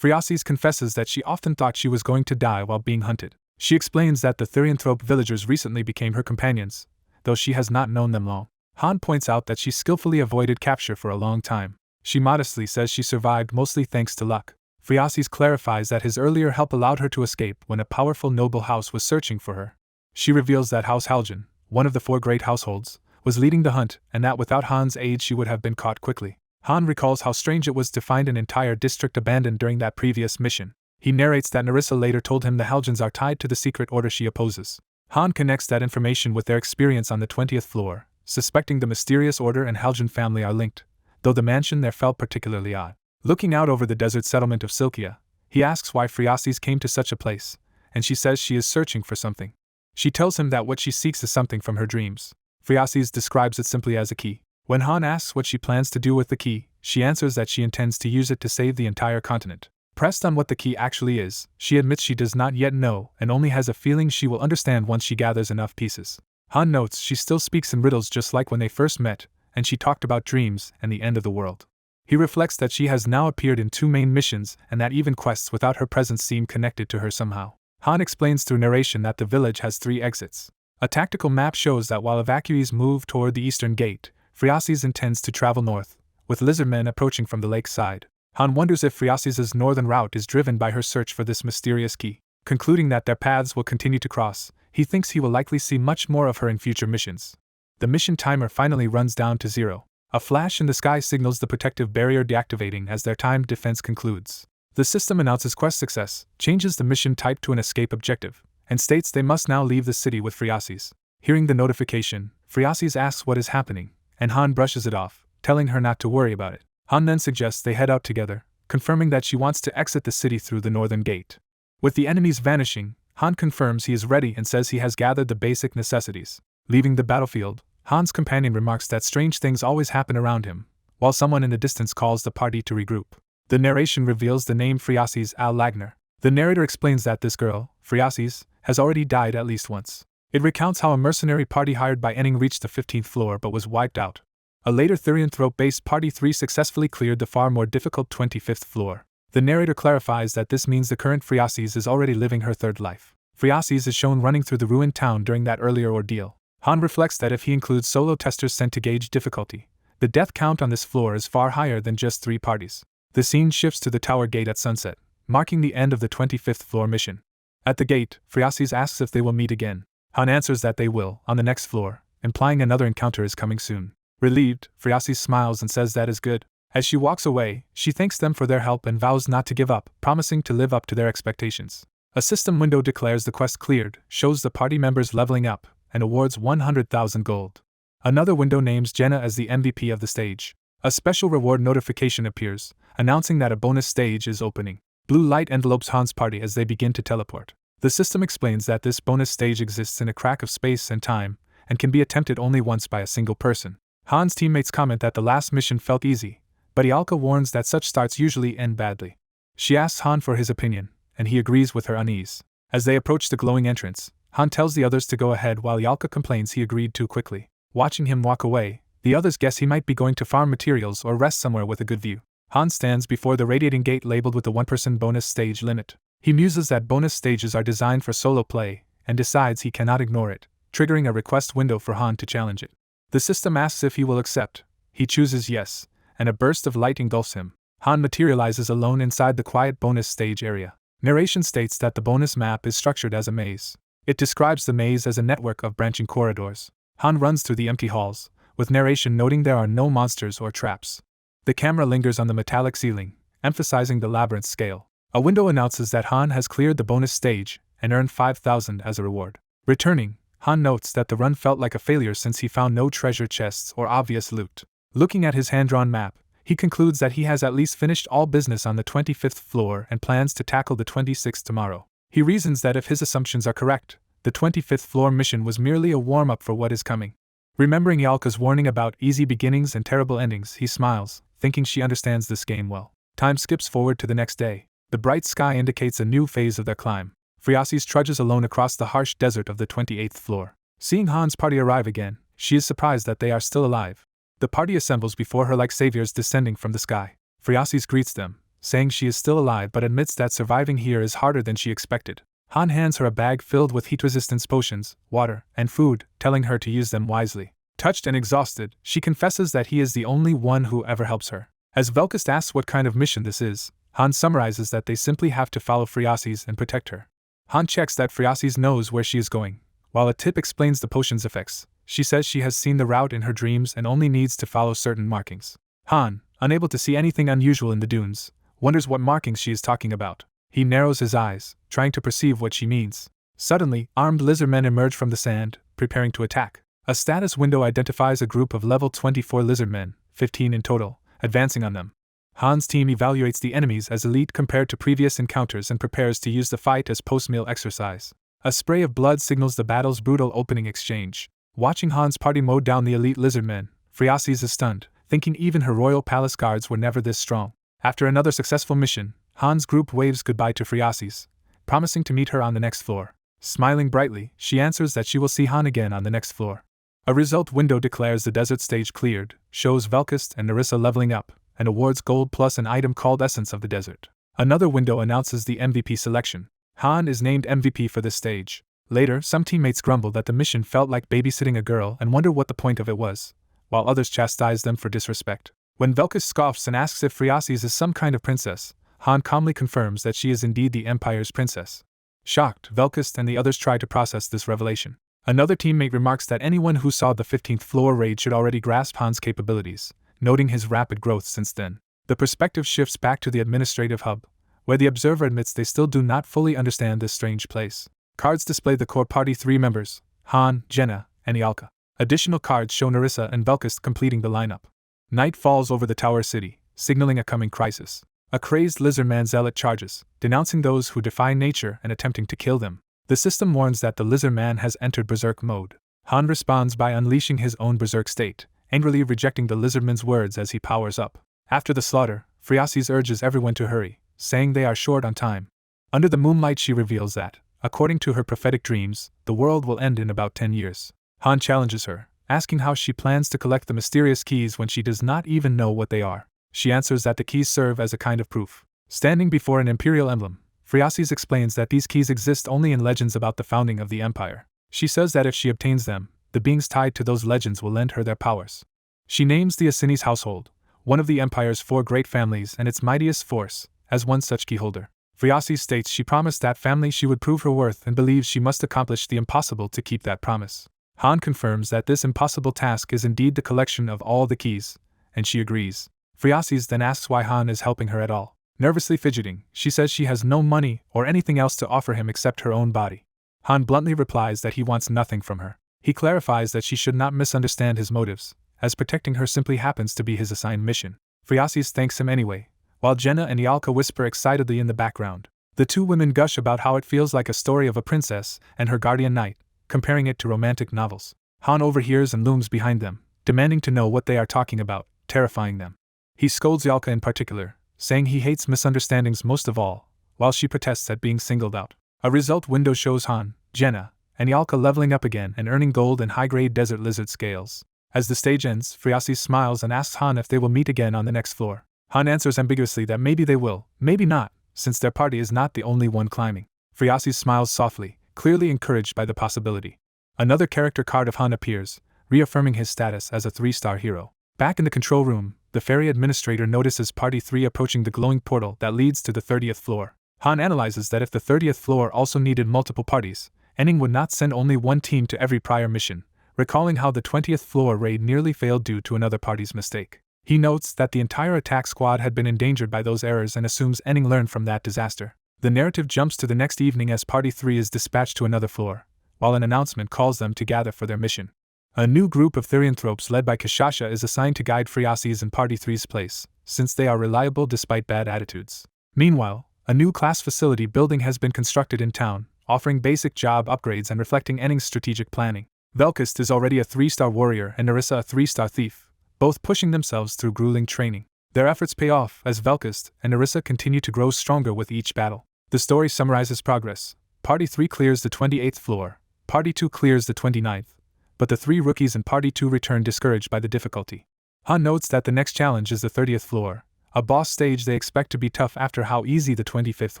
Friasi's confesses that she often thought she was going to die while being hunted. She explains that the Therianthrope villagers recently became her companions, though she has not known them long. Han points out that she skillfully avoided capture for a long time. She modestly says she survived mostly thanks to luck. Friasi's clarifies that his earlier help allowed her to escape when a powerful noble house was searching for her. She reveals that House Haljan, one of the 4 great households, was leading the hunt and that without Han's aid she would have been caught quickly. Han recalls how strange it was to find an entire district abandoned during that previous mission. He narrates that Nerissa later told him the Haljans are tied to the secret order she opposes. Han connects that information with their experience on the 20th floor, suspecting the mysterious order and Haljan family are linked, though the mansion there felt particularly odd. Looking out over the desert settlement of Silkia, he asks why Friasi's came to such a place, and she says she is searching for something. She tells him that what she seeks is something from her dreams. Friasi's describes it simply as a key. When Han asks what she plans to do with the key, she answers that she intends to use it to save the entire continent. Pressed on what the key actually is, she admits she does not yet know and only has a feeling she will understand once she gathers enough pieces. Han notes she still speaks in riddles just like when they first met, and she talked about dreams and the end of the world. He reflects that she has now appeared in 2 main missions and that even quests without her presence seem connected to her somehow. Han explains through narration that the village has 3 exits. A tactical map shows that while evacuees move toward the eastern gate, Friasis intends to travel north, with lizardmen approaching from the lake side. Han wonders if Friasis' northern route is driven by her search for this mysterious key. Concluding that their paths will continue to cross, he thinks he will likely see much more of her in future missions. The mission timer finally runs down to 0. A flash in the sky signals the protective barrier deactivating as their timed defense concludes. The system announces quest success, changes the mission type to an escape objective, and states they must now leave the city with Friasis. Hearing the notification, Friasis asks what is happening, and Han brushes it off, telling her not to worry about it. Han then suggests they head out together, confirming that she wants to exit the city through the northern gate. With the enemies vanishing, Han confirms he is ready and says he has gathered the basic necessities. Leaving the battlefield, Han's companion remarks that strange things always happen around him, while someone in the distance calls the party to regroup. The narration reveals the name Friasis al-Lagner. The narrator explains that this girl, Friasis, has already died at least once. It recounts how a mercenary party hired by Enning reached the 15th floor but was wiped out. A later Therianthrope-based Party 3 successfully cleared the far more difficult 25th floor. The narrator clarifies that this means the current Friasis is already living her 3rd life. Friasis is shown running through the ruined town during that earlier ordeal. Han reflects that if he includes solo testers sent to gauge difficulty, the death count on this floor is far higher than just 3 parties. The scene shifts to the tower gate at sunset, marking the end of the 25th floor mission. At the gate, Friasis asks if they will meet again. Han answers that they will, on the next floor, implying another encounter is coming soon. Relieved, Friasis smiles and says that is good. As she walks away, she thanks them for their help and vows not to give up, promising to live up to their expectations. A system window declares the quest cleared, shows the party members leveling up, and awards 100,000 gold. Another window names Jenna as the MVP of the stage. A special reward notification appears, announcing that a bonus stage is opening. Blue light envelopes Han's party as they begin to teleport. The system explains that this bonus stage exists in a crack of space and time, and can be attempted only once by a single person. Han's teammates comment that the last mission felt easy, but Ialka warns that such starts usually end badly. She asks Han for his opinion, and he agrees with her unease. As they approach the glowing entrance, Han tells the others to go ahead while Ialka complains he agreed too quickly. Watching him walk away, the others guess he might be going to farm materials or rest somewhere with a good view. Han stands before the radiating gate labeled with the 1-person bonus stage limit. He muses that bonus stages are designed for solo play, and decides he cannot ignore it, triggering a request window for Han to challenge it. The system asks if he will accept. He chooses yes, and a burst of light engulfs him. Han materializes alone inside the quiet bonus stage area. Narration states that the bonus map is structured as a maze. It describes the maze as a network of branching corridors. Han runs through the empty halls, with narration noting there are no monsters or traps. The camera lingers on the metallic ceiling, emphasizing the labyrinth scale. A window announces that Han has cleared the bonus stage and earned 5,000 as a reward. Returning, Han notes that the run felt like a failure since he found no treasure chests or obvious loot. Looking at his hand-drawn map, he concludes that he has at least finished all business on the 25th floor and plans to tackle the 26th tomorrow. He reasons that if his assumptions are correct, the 25th floor mission was merely a warm-up for what is coming. Remembering Ialka's warning about easy beginnings and terrible endings, he smiles, thinking she understands this game well. Time skips forward to the next day. The bright sky indicates a new phase of their climb. Friasis trudges alone across the harsh desert of the 28th floor. Seeing Han's party arrive again, she is surprised that they are still alive. The party assembles before her like saviors descending from the sky. Friasis greets them, saying she is still alive but admits that surviving here is harder than she expected. Han hands her a bag filled with heat-resistance potions, water, and food, telling her to use them wisely. Touched and exhausted, she confesses that he is the only one who ever helps her. As Velkist asks what kind of mission this is, Han summarizes that they simply have to follow Friasis and protect her. Han checks that Friasis knows where she is going. While a tip explains the potion's effects, she says she has seen the route in her dreams and only needs to follow certain markings. Han, unable to see anything unusual in the dunes, wonders what markings she is talking about. He narrows his eyes, trying to perceive what she means. Suddenly, armed lizardmen emerge from the sand, preparing to attack. A status window identifies a group of level 24 lizardmen, 15 in total, advancing on them. Han's team evaluates the enemies as elite compared to previous encounters and prepares to use the fight as post-meal exercise. A spray of blood signals the battle's brutal opening exchange. Watching Han's party mow down the elite lizardmen, Friasis is stunned, thinking even her royal palace guards were never this strong. After another successful mission, Han's group waves goodbye to Friasi's, promising to meet her on the next floor. Smiling brightly, she answers that she will see Han again on the next floor. A result window declares the desert stage cleared, shows Velkist and Nerissa leveling up, and awards gold plus an item called Essence of the Desert. Another window announces the MVP selection. Han is named MVP for this stage. Later, some teammates grumble that the mission felt like babysitting a girl and wonder what the point of it was, while others chastise them for disrespect. When Velkist scoffs and asks if Friasi's is some kind of princess, Han calmly confirms that she is indeed the Empire's princess. Shocked, Velkist and the others try to process this revelation. Another teammate remarks that anyone who saw the 15th floor raid should already grasp Han's capabilities, noting his rapid growth since then. The perspective shifts back to the administrative hub, where the observer admits they still do not fully understand this strange place. Cards display the core party 3 members, Han, Jenna, and Ialka. Additional cards show Nerissa and Velkist completing the lineup. Night falls over the Tower City, signaling a coming crisis. A crazed lizardman zealot charges, denouncing those who defy nature and attempting to kill them. The system warns that the lizardman has entered berserk mode. Han responds by unleashing his own berserk state, angrily rejecting the lizardman's words as he powers up. After the slaughter, Friasi's urges everyone to hurry, saying they are short on time. Under the moonlight she reveals that, according to her prophetic dreams, the world will end in about 10 years. Han challenges her, asking how she plans to collect the mysterious keys when she does not even know what they are. She answers that the keys serve as a kind of proof. Standing before an imperial emblem, Friasi's explains that these keys exist only in legends about the founding of the empire. She says that if she obtains them, the beings tied to those legends will lend her their powers. She names the Asini's household, one of the empire's 4 great families and its mightiest force, as one such keyholder. Friasi states she promised that family she would prove her worth and believes she must accomplish the impossible to keep that promise. Han confirms that this impossible task is indeed the collection of all the keys, and she agrees. Friasi's then asks why Han is helping her at all. Nervously fidgeting, she says she has no money or anything else to offer him except her own body. Han bluntly replies that he wants nothing from her. He clarifies that she should not misunderstand his motives, as protecting her simply happens to be his assigned mission. Friasi's thanks him anyway, while Jenna and Ialka whisper excitedly in the background. The two women gush about how it feels like a story of a princess and her guardian knight, comparing it to romantic novels. Han overhears and looms behind them, demanding to know what they are talking about, terrifying them. He scolds Ialka in particular, saying he hates misunderstandings most of all, while she protests at being singled out. A result window shows Han, Jenna, and Ialka leveling up again and earning gold and high-grade desert lizard scales. As the stage ends, Friasi smiles and asks Han if they will meet again on the next floor. Han answers ambiguously that maybe they will, maybe not, since their party is not the only one climbing. Friasi smiles softly, clearly encouraged by the possibility. Another character card of Han appears, reaffirming his status as a 3-star hero. Back in the control room, the ferry administrator notices Party 3 approaching the glowing portal that leads to the 30th floor. Han analyzes that if the 30th floor also needed multiple parties, Enning would not send only one team to every prior mission, recalling how the 20th floor raid nearly failed due to another party's mistake. He notes that the entire attack squad had been endangered by those errors and assumes Enning learned from that disaster. The narrative jumps to the next evening as Party 3 is dispatched to another floor, while an announcement calls them to gather for their mission. A new group of therianthropes led by Kashasha is assigned to guide Friasi's in Party 3's place, since they are reliable despite bad attitudes. Meanwhile, a new class facility building has been constructed in town, offering basic job upgrades and reflecting Enning's strategic planning. Velkist is already a 3-star warrior and Nerissa a 3-star thief, both pushing themselves through grueling training. Their efforts pay off as Velkist and Nerissa continue to grow stronger with each battle. The story summarizes progress. Party 3 clears the 28th floor, Party 2 clears the 29th, but the 3 rookies in Party 2 return discouraged by the difficulty. Han notes that the next challenge is the 30th floor, a boss stage they expect to be tough after how easy the 25th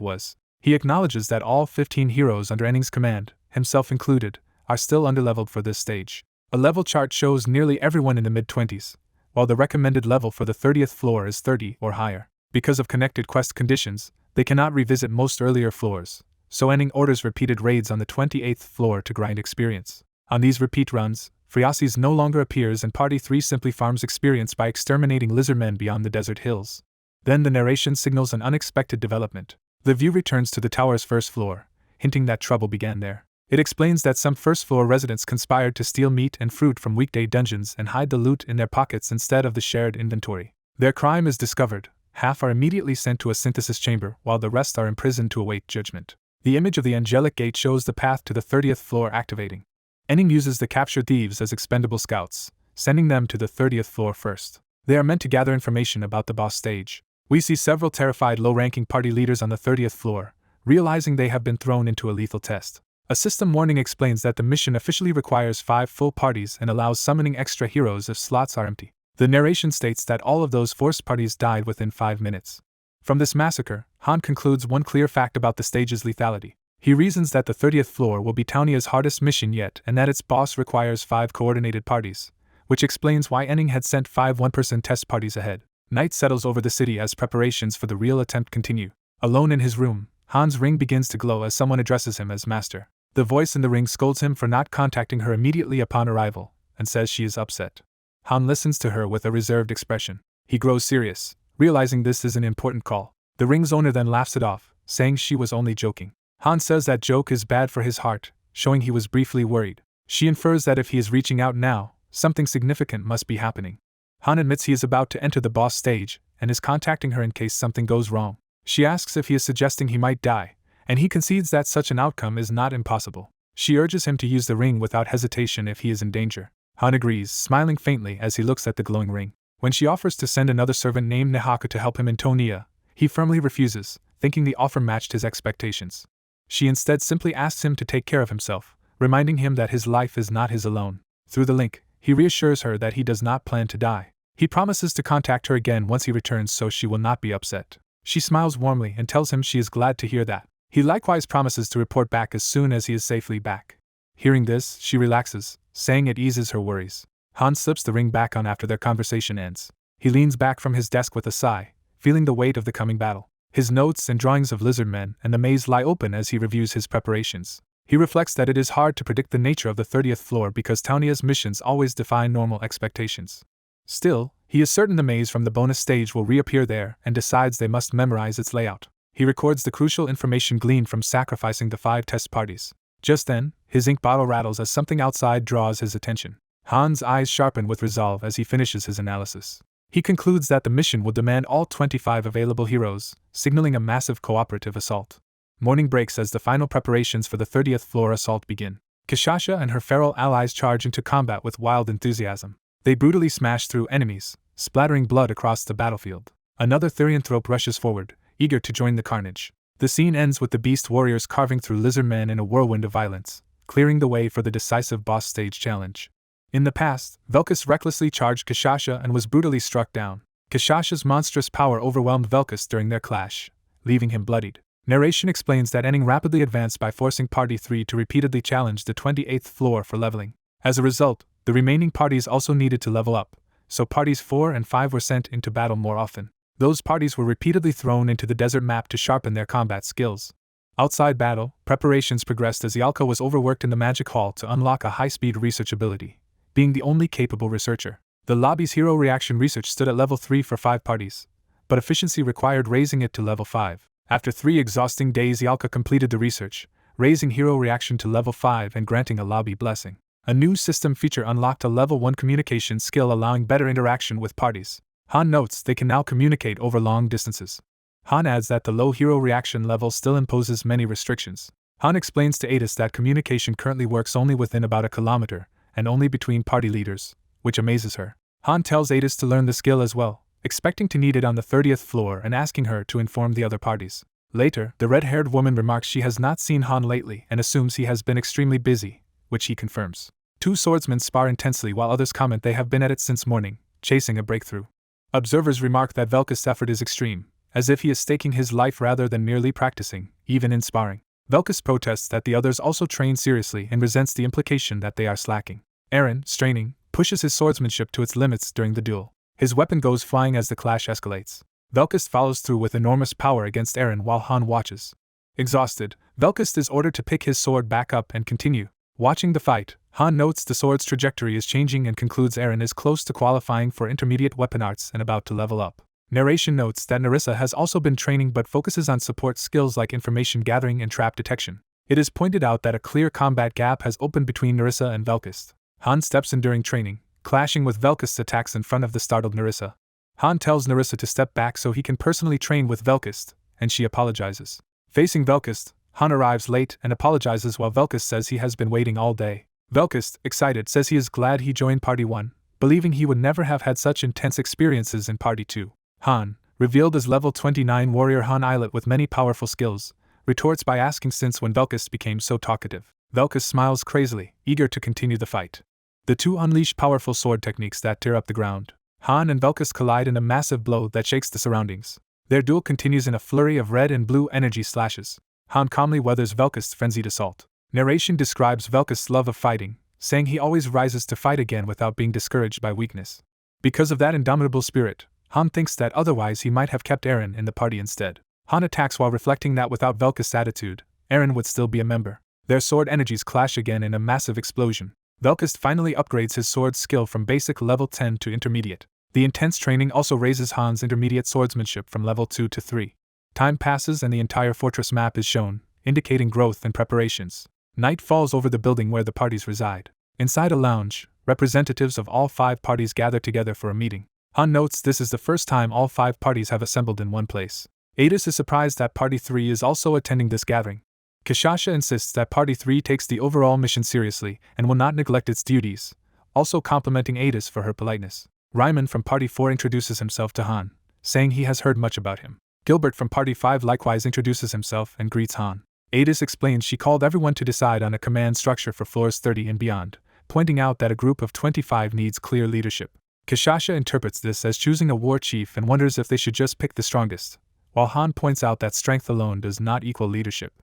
was. He acknowledges that all 15 heroes under Enning's command, himself included, are still underleveled for this stage. A level chart shows nearly everyone in the mid-20s, while the recommended level for the 30th floor is 30 or higher. Because of connected quest conditions, they cannot revisit most earlier floors, so Enning orders repeated raids on the 28th floor to grind experience. On these repeat runs, Friasi's no longer appears and Party 3 simply farms experience by exterminating lizardmen beyond the desert hills. Then the narration signals an unexpected development. The view returns to the tower's first floor, hinting that trouble began there. It explains that some first-floor residents conspired to steal meat and fruit from weekday dungeons and hide the loot in their pockets instead of the shared inventory. Their crime is discovered. Half are immediately sent to a synthesis chamber, while the rest are imprisoned to await judgment. The image of the angelic gate shows the path to the 30th floor activating. Enning uses the captured thieves as expendable scouts, sending them to the 30th floor first. They are meant to gather information about the boss stage. We see several terrified low-ranking party leaders on the 30th floor, realizing they have been thrown into a lethal test. A system warning explains that the mission officially requires 5 full parties and allows summoning extra heroes if slots are empty. The narration states that all of those forced parties died within 5 minutes. From this massacre, Han concludes one clear fact about the stage's lethality. He reasons that the 30th floor will be Taunia's hardest mission yet and that its boss requires 5 coordinated parties, which explains why Enning had sent 5 one-person test parties ahead. Night settles over the city as preparations for the real attempt continue. Alone in his room, Han's ring begins to glow as someone addresses him as master. The voice in the ring scolds him for not contacting her immediately upon arrival, and says she is upset. Han listens to her with a reserved expression. He grows serious, realizing this is an important call. The ring's owner then laughs it off, saying she was only joking. Han says that joke is bad for his heart, showing he was briefly worried. She infers that if he is reaching out now, something significant must be happening. Han admits he is about to enter the boss stage, and is contacting her in case something goes wrong. She asks if he is suggesting he might die, and he concedes that such an outcome is not impossible. She urges him to use the ring without hesitation if he is in danger. Han agrees, smiling faintly as he looks at the glowing ring. When she offers to send another servant named Nehaka to help him in Tonia, he firmly refuses, thinking the offer matched his expectations. She instead simply asks him to take care of himself, reminding him that his life is not his alone. Through the link, he reassures her that he does not plan to die. He promises to contact her again once he returns so she will not be upset. She smiles warmly and tells him she is glad to hear that. He likewise promises to report back as soon as he is safely back. Hearing this, she relaxes, saying it eases her worries. Han slips the ring back on after their conversation ends. He leans back from his desk with a sigh, feeling the weight of the coming battle. His notes and drawings of lizard men and the maze lie open as he reviews his preparations. He reflects that it is hard to predict the nature of the 30th floor because Taunia's missions always defy normal expectations. Still, he is certain the maze from the bonus stage will reappear there and decides they must memorize its layout. He records the crucial information gleaned from sacrificing the 5 test parties. Just then, his ink bottle rattles as something outside draws his attention. Han's eyes sharpen with resolve as he finishes his analysis. He concludes that the mission will demand all 25 available heroes, signaling a massive cooperative assault. Morning breaks as the final preparations for the 30th floor assault begin. Kishasha and her feral allies charge into combat with wild enthusiasm. They brutally smash through enemies, splattering blood across the battlefield. Another Therianthrope rushes forward, eager to join the carnage. The scene ends with the beast warriors carving through lizard men in a whirlwind of violence, clearing the way for the decisive boss stage challenge. In the past, Velkus recklessly charged Kishasha and was brutally struck down. Kishasha's monstrous power overwhelmed Velkus during their clash, leaving him bloodied. Narration explains that Enning rapidly advanced by forcing Party 3 to repeatedly challenge the 28th floor for leveling. As a result, the remaining parties also needed to level up, so parties 4 and 5 were sent into battle more often. Those parties were repeatedly thrown into the desert map to sharpen their combat skills. Outside battle, preparations progressed as Yalka was overworked in the Magic Hall to unlock a high-speed research ability, being the only capable researcher. The lobby's hero reaction research stood at level 3 for 5 parties, but efficiency required raising it to level 5. After 3 exhausting days, Yalka completed the research, raising hero reaction to level 5 and granting a lobby blessing. A new system feature unlocked a level 1 communication skill allowing better interaction with parties. Han notes they can now communicate over long distances. Han adds that the low hero reaction level still imposes many restrictions. Han explains to Adis that communication currently works only within about a kilometer, and only between party leaders, which amazes her. Han tells Adis to learn the skill as well, expecting to need it on the 30th floor and asking her to inform the other parties. Later, the red-haired woman remarks she has not seen Han lately and assumes he has been extremely busy, which he confirms. 2 swordsmen spar intensely while others comment they have been at it since morning, chasing a breakthrough. Observers remark that Velkus' effort is extreme, as if he is staking his life rather than merely practicing, even in sparring. Velkus protests that the others also train seriously and resents the implication that they are slacking. Eren, straining, pushes his swordsmanship to its limits during the duel. His weapon goes flying as the clash escalates. Velkus follows through with enormous power against Eren while Han watches. Exhausted, Velkus is ordered to pick his sword back up and continue. Watching the fight, Han notes the sword's trajectory is changing and concludes Eren is close to qualifying for intermediate weapon arts and about to level up. Narration notes that Narissa has also been training but focuses on support skills like information gathering and trap detection. It is pointed out that a clear combat gap has opened between Narissa and Velkus. Han steps in during training, clashing with Velkus' attacks in front of the startled Narissa. Han tells Narissa to step back so he can personally train with Velkus, and she apologizes. Facing Velkus, Han arrives late and apologizes while Velkus says he has been waiting all day. Velkus, excited, says he is glad he joined Party 1, believing he would never have had such intense experiences in Party 2. Han, revealed as level 29 warrior Han Islet with many powerful skills, retorts by asking since when Velkus became so talkative. Velkus smiles crazily, eager to continue the fight. The two unleash powerful sword techniques that tear up the ground. Han and Velkus collide in a massive blow that shakes the surroundings. Their duel continues in a flurry of red and blue energy slashes. Han calmly weathers Velkus' frenzied assault. Narration describes Velkus' love of fighting, saying he always rises to fight again without being discouraged by weakness. Because of that indomitable spirit, Han thinks that otherwise he might have kept Eren in the party instead. Han attacks while reflecting that without Velkus' attitude, Eren would still be a member. Their sword energies clash again in a massive explosion. Velkus finally upgrades his sword skill from basic level 10 to intermediate. The intense training also raises Han's intermediate swordsmanship from level 2 to 3. Time passes and the entire fortress map is shown, indicating growth and preparations. Night falls over the building where the parties reside. Inside a lounge, representatives of all 5 parties gather together for a meeting. Han notes this is the first time all 5 parties have assembled in one place. Adis is surprised that Party 3 is also attending this gathering. Kishasha insists that Party 3 takes the overall mission seriously and will not neglect its duties, also complimenting Adis for her politeness. Ryman from Party 4 introduces himself to Han, saying he has heard much about him. Gilbert from Party 5 likewise introduces himself and greets Han. Adis explains she called everyone to decide on a command structure for floors 30 and beyond, pointing out that a group of 25 needs clear leadership. Kishasha interprets this as choosing a war chief and wonders if they should just pick the strongest, while Han points out that strength alone does not equal leadership.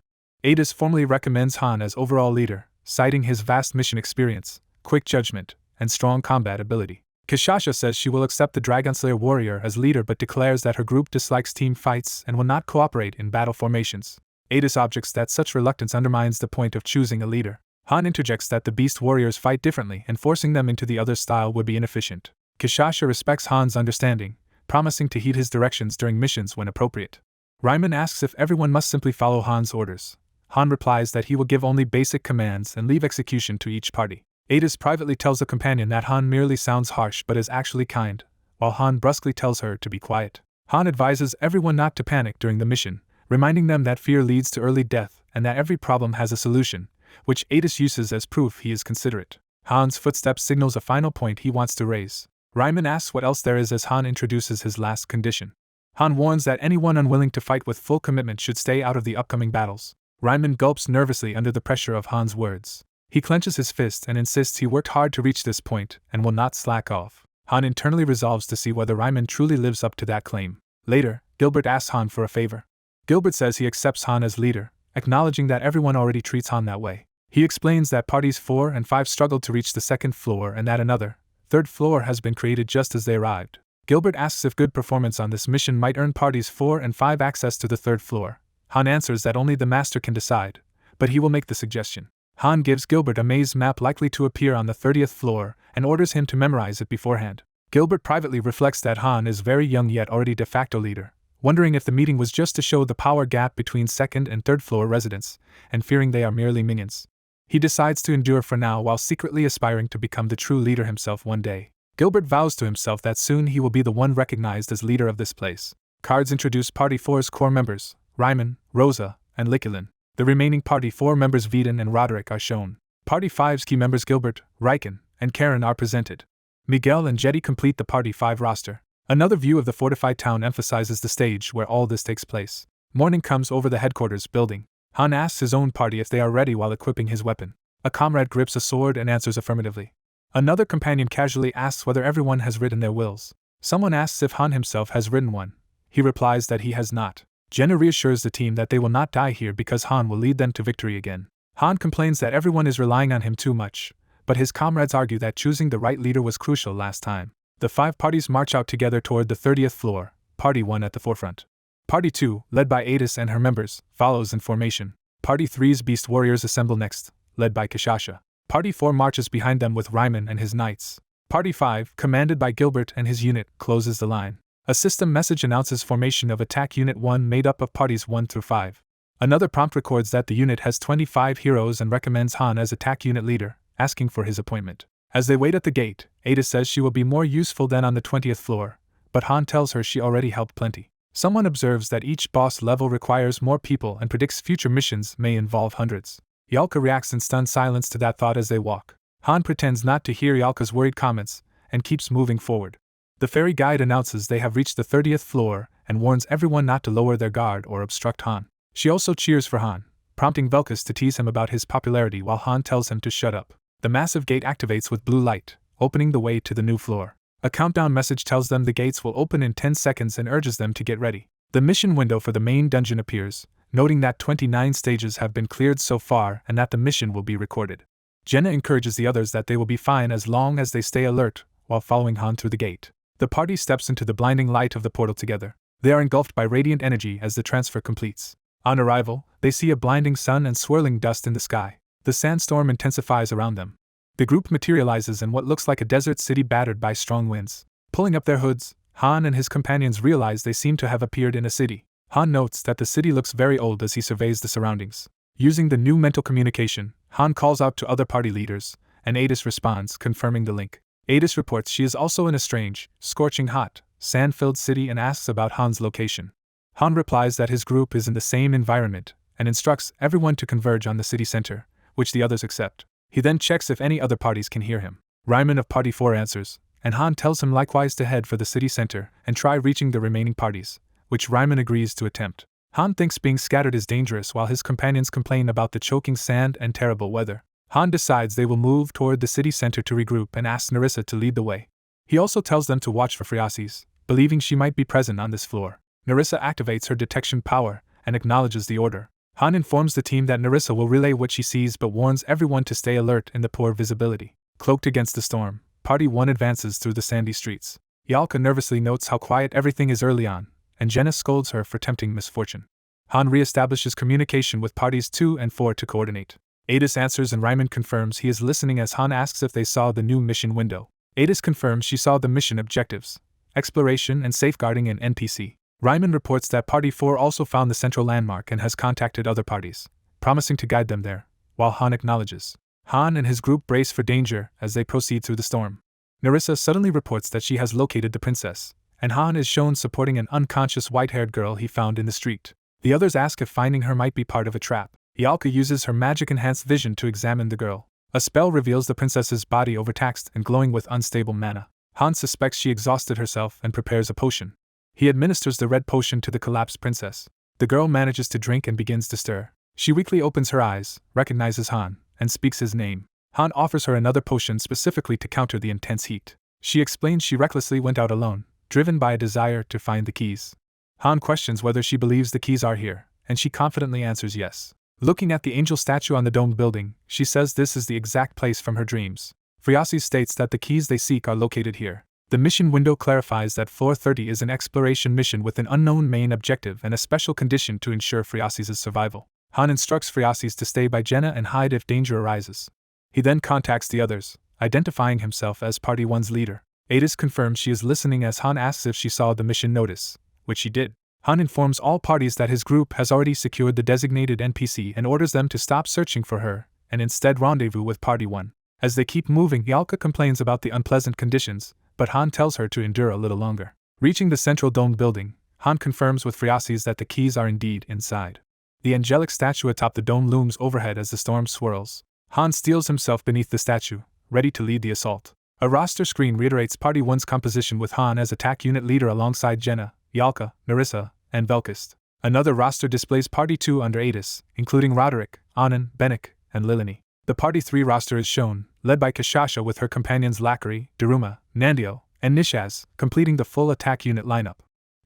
Adis formally recommends Han as overall leader, citing his vast mission experience, quick judgment, and strong combat ability. Kishasha says she will accept the Dragonslayer warrior as leader but declares that her group dislikes team fights and will not cooperate in battle formations. Adis objects that such reluctance undermines the point of choosing a leader. Han interjects that the beast warriors fight differently and forcing them into the other style would be inefficient. Kishasha respects Han's understanding, promising to heed his directions during missions when appropriate. Ryman asks if everyone must simply follow Han's orders. Han replies that he will give only basic commands and leave execution to each party. Adis privately tells a companion that Han merely sounds harsh but is actually kind, while Han brusquely tells her to be quiet. Han advises everyone not to panic during the mission, reminding them that fear leads to early death and that every problem has a solution, which Adis uses as proof he is considerate. Han's footsteps signals a final point he wants to raise. Ryman asks what else there is as Han introduces his last condition. Han warns that anyone unwilling to fight with full commitment should stay out of the upcoming battles. Ryman gulps nervously under the pressure of Han's words. He clenches his fist and insists he worked hard to reach this point and will not slack off. Han internally resolves to see whether Ryman truly lives up to that claim. Later, Gilbert asks Han for a favor. Gilbert says he accepts Han as leader, acknowledging that everyone already treats Han that way. He explains that parties 4 and 5 struggled to reach the second floor and that another, third floor has been created just as they arrived. Gilbert asks if good performance on this mission might earn parties 4 and 5 access to the third floor. Han answers that only the master can decide, but he will make the suggestion. Han gives Gilbert a maze map likely to appear on the 30th floor and orders him to memorize it beforehand. Gilbert privately reflects that Han is very young yet already de facto leader, wondering if the meeting was just to show the power gap between second and third floor residents, and fearing they are merely minions. He decides to endure for now while secretly aspiring to become the true leader himself one day. Gilbert vows to himself that soon he will be the one recognized as leader of this place. Cards introduce Party 4's core members, Ryman, Rosa, and Likulin. The remaining Party 4 members Veden and Roderick are shown. Party 5's key members Gilbert, Riken, and Karen are presented. Miguel and Jetty complete the Party 5 roster. Another view of the fortified town emphasizes the stage where all this takes place. Morning comes over the headquarters building. Han asks his own party if they are ready while equipping his weapon. A comrade grips a sword and answers affirmatively. Another companion casually asks whether everyone has written their wills. Someone asks if Han himself has written one. He replies that he has not. Jenna reassures the team that they will not die here because Han will lead them to victory again. Han complains that everyone is relying on him too much, but his comrades argue that choosing the right leader was crucial last time. The 5 parties march out together toward the 30th floor, Party 1 at the forefront. Party 2, led by Adis and her members, follows in formation. Party 3's Beast Warriors assemble next, led by Kishasha. Party 4 marches behind them with Ryman and his knights. Party 5, commanded by Gilbert and his unit, closes the line. A system message announces formation of Attack Unit 1 made up of parties 1 through 5. Another prompt records that the unit has 25 heroes and recommends Han as Attack Unit leader, asking for his appointment. As they wait at the gate, Ada says she will be more useful than on the 20th floor, but Han tells her she already helped plenty. Someone observes that each boss level requires more people and predicts future missions may involve hundreds. Yalka reacts in stunned silence to that thought as they walk. Han pretends not to hear Yalka's worried comments and keeps moving forward. The ferry guide announces they have reached the 30th floor and warns everyone not to lower their guard or obstruct Han. She also cheers for Han, prompting Velkus to tease him about his popularity while Han tells him to shut up. The massive gate activates with blue light, opening the way to the new floor. A countdown message tells them the gates will open in 10 seconds and urges them to get ready. The mission window for the main dungeon appears, noting that 29 stages have been cleared so far and that the mission will be recorded. Jenna encourages the others that they will be fine as long as they stay alert while following Han through the gate. The party steps into the blinding light of the portal together. They are engulfed by radiant energy as the transfer completes. On arrival, they see a blinding sun and swirling dust in the sky. The sandstorm intensifies around them. The group materializes in what looks like a desert city battered by strong winds. Pulling up their hoods, Han and his companions realize they seem to have appeared in a city. Han notes that the city looks very old as he surveys the surroundings. Using the new mental communication, Han calls out to other party leaders, and Adis responds, confirming the link. Adis reports she is also in a strange, scorching hot, sand-filled city and asks about Han's location. Han replies that his group is in the same environment, and instructs everyone to converge on the city center, which the others accept. He then checks if any other parties can hear him. Ryman of Party 4 answers, and Han tells him likewise to head for the city center and try reaching the remaining parties, which Ryman agrees to attempt. Han thinks being scattered is dangerous while his companions complain about the choking sand and terrible weather. Han decides they will move toward the city center to regroup and asks Narissa to lead the way. He also tells them to watch for Phreasis, believing she might be present on this floor. Narissa activates her detection power and acknowledges the order. Han informs the team that Narissa will relay what she sees but warns everyone to stay alert in the poor visibility. Cloaked against the storm, Party 1 advances through the sandy streets. Yalka nervously notes how quiet everything is early on, and Jenna scolds her for tempting misfortune. Han re-establishes communication with Parties 2 and 4 to coordinate. Adis answers and Ryman confirms he is listening as Han asks if they saw the new mission window. Adis confirms she saw the mission objectives, exploration and safeguarding an NPC. Ryman reports that Party 4 also found the central landmark and has contacted other parties, promising to guide them there, while Han acknowledges. Han and his group brace for danger as they proceed through the storm. Narissa suddenly reports that she has located the princess, and Han is shown supporting an unconscious white-haired girl he found in the street. The others ask if finding her might be part of a trap. Yalka uses her magic-enhanced vision to examine the girl. A spell reveals the princess's body overtaxed and glowing with unstable mana. Han suspects she exhausted herself and prepares a potion. He administers the red potion to the collapsed princess. The girl manages to drink and begins to stir. She weakly opens her eyes, recognizes Han, and speaks his name. Han offers her another potion specifically to counter the intense heat. She explains she recklessly went out alone, driven by a desire to find the keys. Han questions whether she believes the keys are here, and she confidently answers yes. Looking at the angel statue on the domed building, she says this is the exact place from her dreams. Phreasis states that the keys they seek are located here. The mission window clarifies that Floor 30 is an exploration mission with an unknown main objective and a special condition to ensure Phreasis' survival. Han instructs Phreasis to stay by Jenna and hide if danger arises. He then contacts the others, identifying himself as Party 1's leader. Adis confirms she is listening as Han asks if she saw the mission notice, which she did. Han informs all parties that his group has already secured the designated NPC and orders them to stop searching for her and instead rendezvous with Party 1. As they keep moving, Yalka complains about the unpleasant conditions, but Han tells her to endure a little longer. Reaching the central domed building, Han confirms with Phreasis that the keys are indeed inside. The angelic statue atop the dome looms overhead as the storm swirls. Han steels himself beneath the statue, ready to lead the assault. A roster screen reiterates Party 1's composition with Han as attack unit leader alongside Jenna, Yalka, Narissa, and Velkist. Another roster displays Party 2 under Adis, including Roderick, Anand, Benik, and Lilini. The Party 3 roster is shown, led by Kashasha with her companions Lakari, Daruma, Nandio, and Nishaz, completing the full attack unit lineup.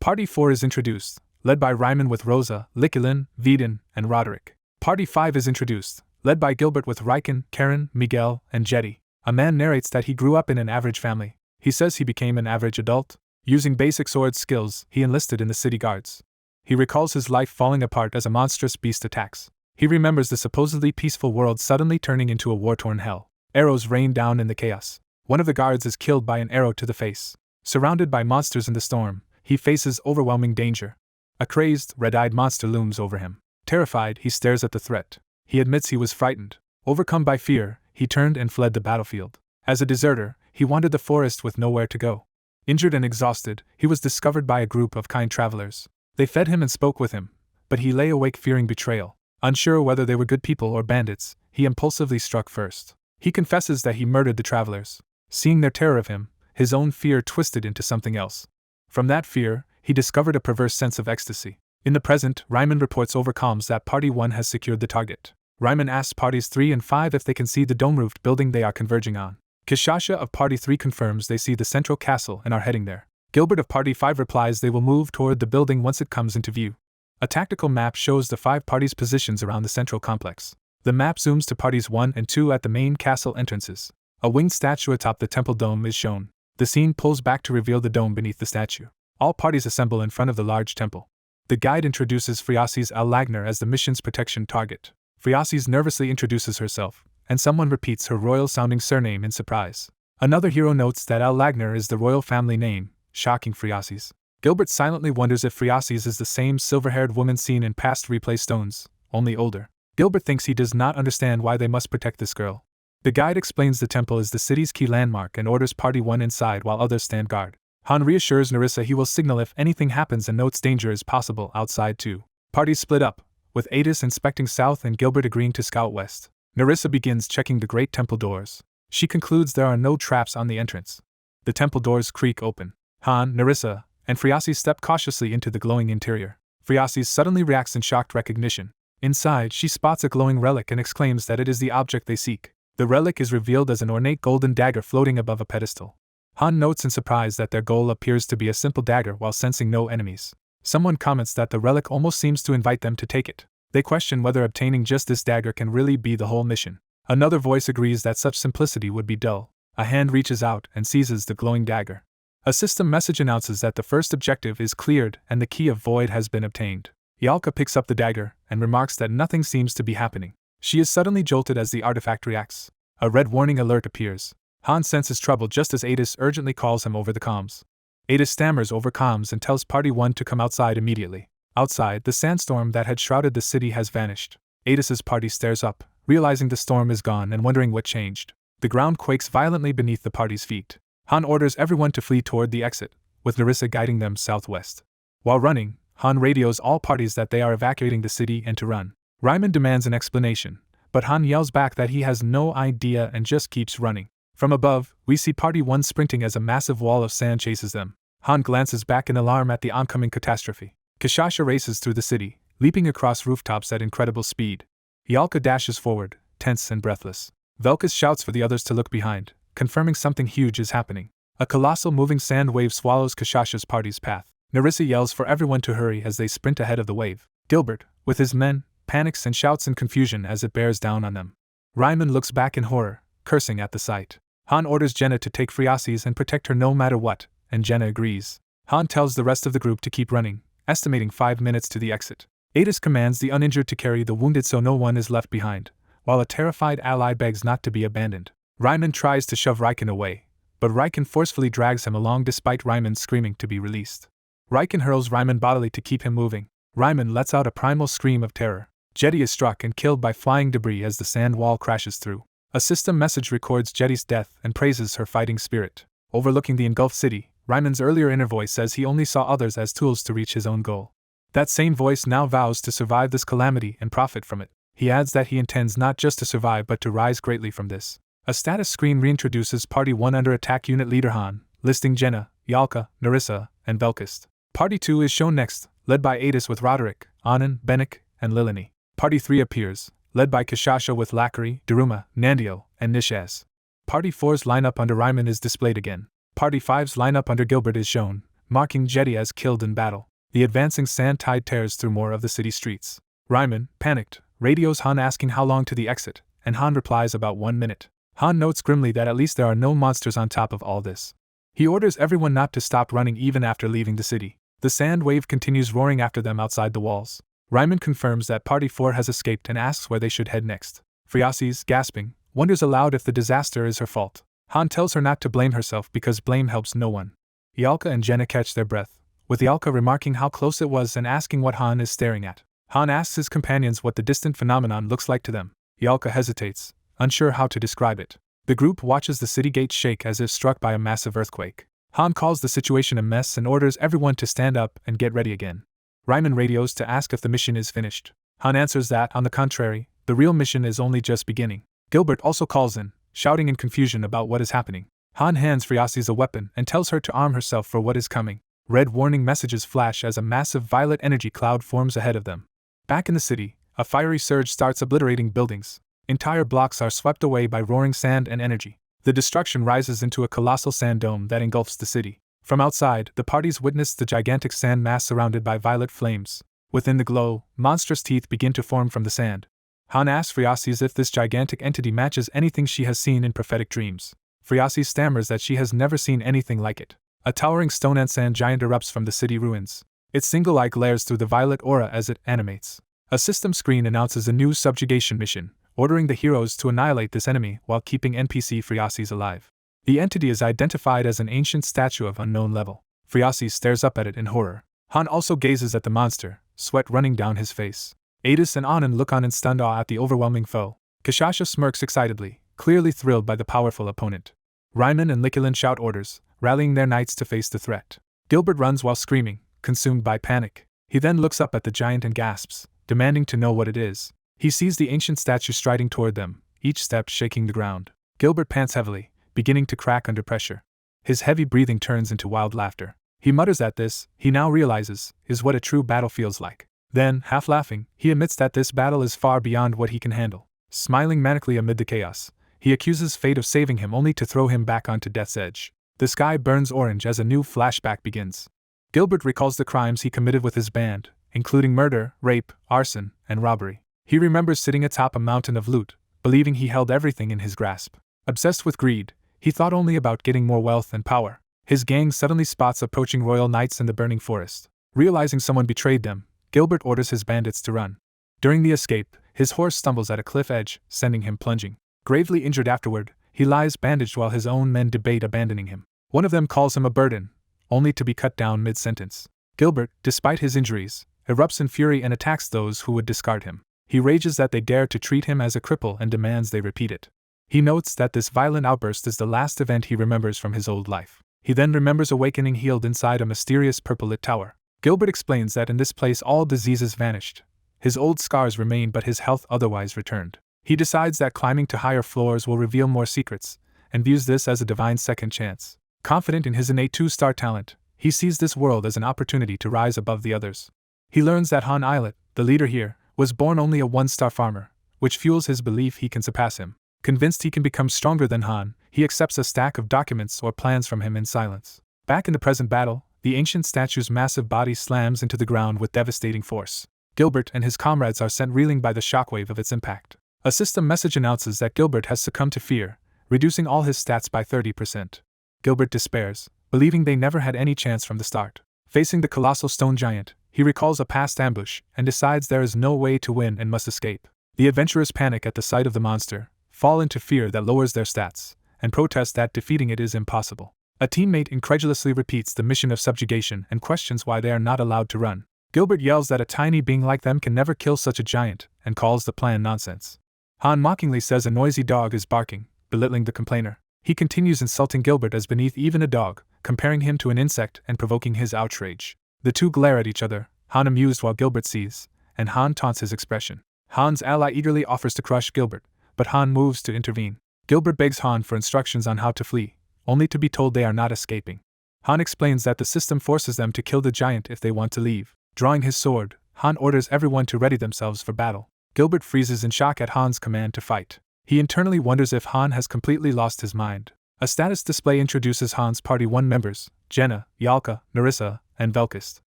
Party 4 is introduced, led by Ryman with Rosa, Likulin, Vidin, and Roderick. Party 5 is introduced, led by Gilbert with Riken, Karen, Miguel, and Jetty. A man narrates that he grew up in an average family. He says he became an average adult. Using basic sword skills, he enlisted in the city guards. He recalls his life falling apart as a monstrous beast attacks. He remembers the supposedly peaceful world suddenly turning into a war-torn hell. Arrows rain down in the chaos. One of the guards is killed by an arrow to the face. Surrounded by monsters in the storm, he faces overwhelming danger. A crazed, red-eyed monster looms over him. Terrified, he stares at the threat. He admits he was frightened. Overcome by fear, he turned and fled the battlefield. As a deserter, he wandered the forest with nowhere to go. Injured and exhausted, he was discovered by a group of kind travelers. They fed him and spoke with him, but he lay awake fearing betrayal. Unsure whether they were good people or bandits, he impulsively struck first. He confesses that he murdered the travelers. Seeing their terror of him, his own fear twisted into something else. From that fear, he discovered a perverse sense of ecstasy. In the present, Ryman reports over comms that Party 1 has secured the target. Ryman asks Parties 3 and 5 if they can see the dome-roofed building they are converging on. Kishasha of Party 3 confirms they see the central castle and are heading there. Gilbert of Party 5 replies they will move toward the building once it comes into view. A tactical map shows the 5 parties' positions around the central complex. The map zooms to Parties 1 and 2 at the main castle entrances. A winged statue atop the temple dome is shown. The scene pulls back to reveal the dome beneath the statue. All parties assemble in front of the large temple. The guide introduces Friasis Al-Lagner as the mission's protection target. Friasis nervously introduces herself, and someone repeats her royal-sounding surname in surprise. Another hero notes that Al-Lagner is the royal family name, shocking Friasis. Gilbert silently wonders if Friasis is the same silver-haired woman seen in past replay stones, only older. Gilbert thinks he does not understand why they must protect this girl. The guide explains the temple is the city's key landmark and orders Party 1 inside while others stand guard. Han reassures Nerissa he will signal if anything happens and notes danger is possible outside too. Parties split up, with Adis inspecting south and Gilbert agreeing to scout west. Nerissa begins checking the great temple doors. She concludes there are no traps on the entrance. The temple doors creak open. Han, Nerissa, and Friasis step cautiously into the glowing interior. Friasis suddenly reacts in shocked recognition. Inside, she spots a glowing relic and exclaims that it is the object they seek. The relic is revealed as an ornate golden dagger floating above a pedestal. Han notes in surprise that their goal appears to be a simple dagger while sensing no enemies. Someone comments that the relic almost seems to invite them to take it. They question whether obtaining just this dagger can really be the whole mission. Another voice agrees that such simplicity would be dull. A hand reaches out and seizes the glowing dagger. A system message announces that the first objective is cleared and the key of void has been obtained. Yalka picks up the dagger and remarks that nothing seems to be happening. She is suddenly jolted as the artifact reacts. A red warning alert appears. Han senses trouble just as Adis urgently calls him over the comms. Adis stammers over comms and tells Party 1 to come outside immediately. Outside, the sandstorm that had shrouded the city has vanished. Adis's party stares up, realizing the storm is gone and wondering what changed. The ground quakes violently beneath the party's feet. Han orders everyone to flee toward the exit, with Nerissa guiding them southwest. While running, Han radios all parties that they are evacuating the city and to run. Ryman demands an explanation, but Han yells back that he has no idea and just keeps running. From above, we see Party 1 sprinting as a massive wall of sand chases them. Han glances back in alarm at the oncoming catastrophe. Kishasha races through the city, leaping across rooftops at incredible speed. Yalka dashes forward, tense and breathless. Velkas shouts for the others to look behind, confirming something huge is happening. A colossal moving sand wave swallows Kishasha's party's path. Nerissa yells for everyone to hurry as they sprint ahead of the wave. Gilbert, with his men, panics and shouts in confusion as it bears down on them. Ryman looks back in horror, cursing at the sight. Han orders Jenna to take Friasis and protect her no matter what, and Jenna agrees. Han tells the rest of the group to keep running, estimating 5 minutes to the exit. Adis commands the uninjured to carry the wounded so no one is left behind, while a terrified ally begs not to be abandoned. Ryman tries to shove Riken away, but Riken forcefully drags him along despite Ryman screaming to be released. Riken hurls Ryman bodily to keep him moving. Ryman lets out a primal scream of terror. Jetty is struck and killed by flying debris as the sand wall crashes through. A system message records Jetty's death and praises her fighting spirit. Overlooking the engulfed city, Ryman's earlier inner voice says he only saw others as tools to reach his own goal. That same voice now vows to survive this calamity and profit from it. He adds that he intends not just to survive but to rise greatly from this. A status screen reintroduces Party 1 under attack unit leader Han, listing Jenna, Yalka, Nerissa, and Velkist. Party 2 is shown next, led by Adis with Roderick, Anand, Benik, and Lilini. Party 3 appears, led by Kishasha with Lakari, Daruma, Nandio, and Nishaz. Party 4's lineup under Ryman is displayed again. Party 5's lineup under Gilbert is shown, marking Jetty as killed in battle. The advancing sand tide tears through more of the city streets. Ryman, panicked, radios Han asking how long to the exit, and Han replies about 1 minute. Han notes grimly that at least there are no monsters on top of all this. He orders everyone not to stop running even after leaving the city. The sand wave continues roaring after them outside the walls. Ryman confirms that Party 4 has escaped and asks where they should head next. Friasis, gasping, wonders aloud if the disaster is her fault. Han tells her not to blame herself because blame helps no one. Yalka and Jenna catch their breath, with Yalka remarking how close it was and asking what Han is staring at. Han asks his companions what the distant phenomenon looks like to them. Yalka hesitates, unsure how to describe it. The group watches the city gates shake as if struck by a massive earthquake. Han calls the situation a mess and orders everyone to stand up and get ready again. Ryman radios to ask if the mission is finished. Han answers that, on the contrary, the real mission is only just beginning. Gilbert also calls in, shouting in confusion about what is happening. Han hands Friasis a weapon and tells her to arm herself for what is coming. Red warning messages flash as a massive violet energy cloud forms ahead of them. Back in the city, a fiery surge starts obliterating buildings. Entire blocks are swept away by roaring sand and energy. The destruction rises into a colossal sand dome that engulfs the city. From outside, the parties witness the gigantic sand mass surrounded by violet flames. Within the glow, monstrous teeth begin to form from the sand. Han asks Friasis if this gigantic entity matches anything she has seen in prophetic dreams. Friasis stammers that she has never seen anything like it. A towering stone and sand giant erupts from the city ruins. Its single eye glares through the violet aura as it animates. A system screen announces a new subjugation mission, ordering the heroes to annihilate this enemy while keeping NPC Friasis alive. The entity is identified as an ancient statue of unknown level. Friasis stares up at it in horror. Han also gazes at the monster, sweat running down his face. Adis and Anand look on in stunned awe at the overwhelming foe. Kashasha smirks excitedly, clearly thrilled by the powerful opponent. Ryman and Likulin shout orders, rallying their knights to face the threat. Gilbert runs while screaming, consumed by panic. He then looks up at the giant and gasps, demanding to know what it is. He sees the ancient statue striding toward them, each step shaking the ground. Gilbert pants heavily, beginning to crack under pressure. His heavy breathing turns into wild laughter. He mutters at this, he now realizes, is what a true battle feels like. Then, half laughing, he admits that this battle is far beyond what he can handle. Smiling manically amid the chaos, he accuses fate of saving him only to throw him back onto death's edge. The sky burns orange as a new flashback begins. Gilbert recalls the crimes he committed with his band, including murder, rape, arson, and robbery. He remembers sitting atop a mountain of loot, believing he held everything in his grasp. Obsessed with greed, he thought only about getting more wealth and power. His gang suddenly spots approaching royal knights in the burning forest. Realizing someone betrayed them, Gilbert orders his bandits to run. During the escape, his horse stumbles at a cliff edge, sending him plunging. Gravely injured afterward, he lies bandaged while his own men debate abandoning him. One of them calls him a burden, only to be cut down mid-sentence. Gilbert, despite his injuries, erupts in fury and attacks those who would discard him. He rages that they dare to treat him as a cripple and demands they repeat it. He notes that this violent outburst is the last event he remembers from his old life. He then remembers awakening healed inside a mysterious purple-lit tower. Gilbert explains that in this place all diseases vanished. His old scars remain but his health otherwise returned. He decides that climbing to higher floors will reveal more secrets, and views this as a divine second chance. Confident in his innate 2-star talent, he sees this world as an opportunity to rise above the others. He learns that Han Islet, the leader here, was born only a 1-star farmer, which fuels his belief he can surpass him. Convinced he can become stronger than Han, he accepts a stack of documents or plans from him in silence. Back in the present battle, the ancient statue's massive body slams into the ground with devastating force. Gilbert and his comrades are sent reeling by the shockwave of its impact. A system message announces that Gilbert has succumbed to fear, reducing all his stats by 30%. Gilbert despairs, believing they never had any chance from the start. Facing the colossal stone giant, he recalls a past ambush and decides there is no way to win and must escape. The adventurers panic at the sight of the monster, fall into fear that lowers their stats, and protest that defeating it is impossible. A teammate incredulously repeats the mission of subjugation and questions why they are not allowed to run. Gilbert yells that a tiny being like them can never kill such a giant, and calls the plan nonsense. Han mockingly says a noisy dog is barking, belittling the complainer. He continues insulting Gilbert as beneath even a dog, comparing him to an insect and provoking his outrage. The two glare at each other, Han amused while Gilbert sees, and Han taunts his expression. Han's ally eagerly offers to crush Gilbert, but Han moves to intervene. Gilbert begs Han for instructions on how to flee, only to be told they are not escaping. Han explains that the system forces them to kill the giant if they want to leave. Drawing his sword, Han orders everyone to ready themselves for battle. Gilbert freezes in shock at Han's command to fight. He internally wonders if Han has completely lost his mind. A status display introduces Han's Party 1 members, Jenna, Yalka, Narissa, and Velkist.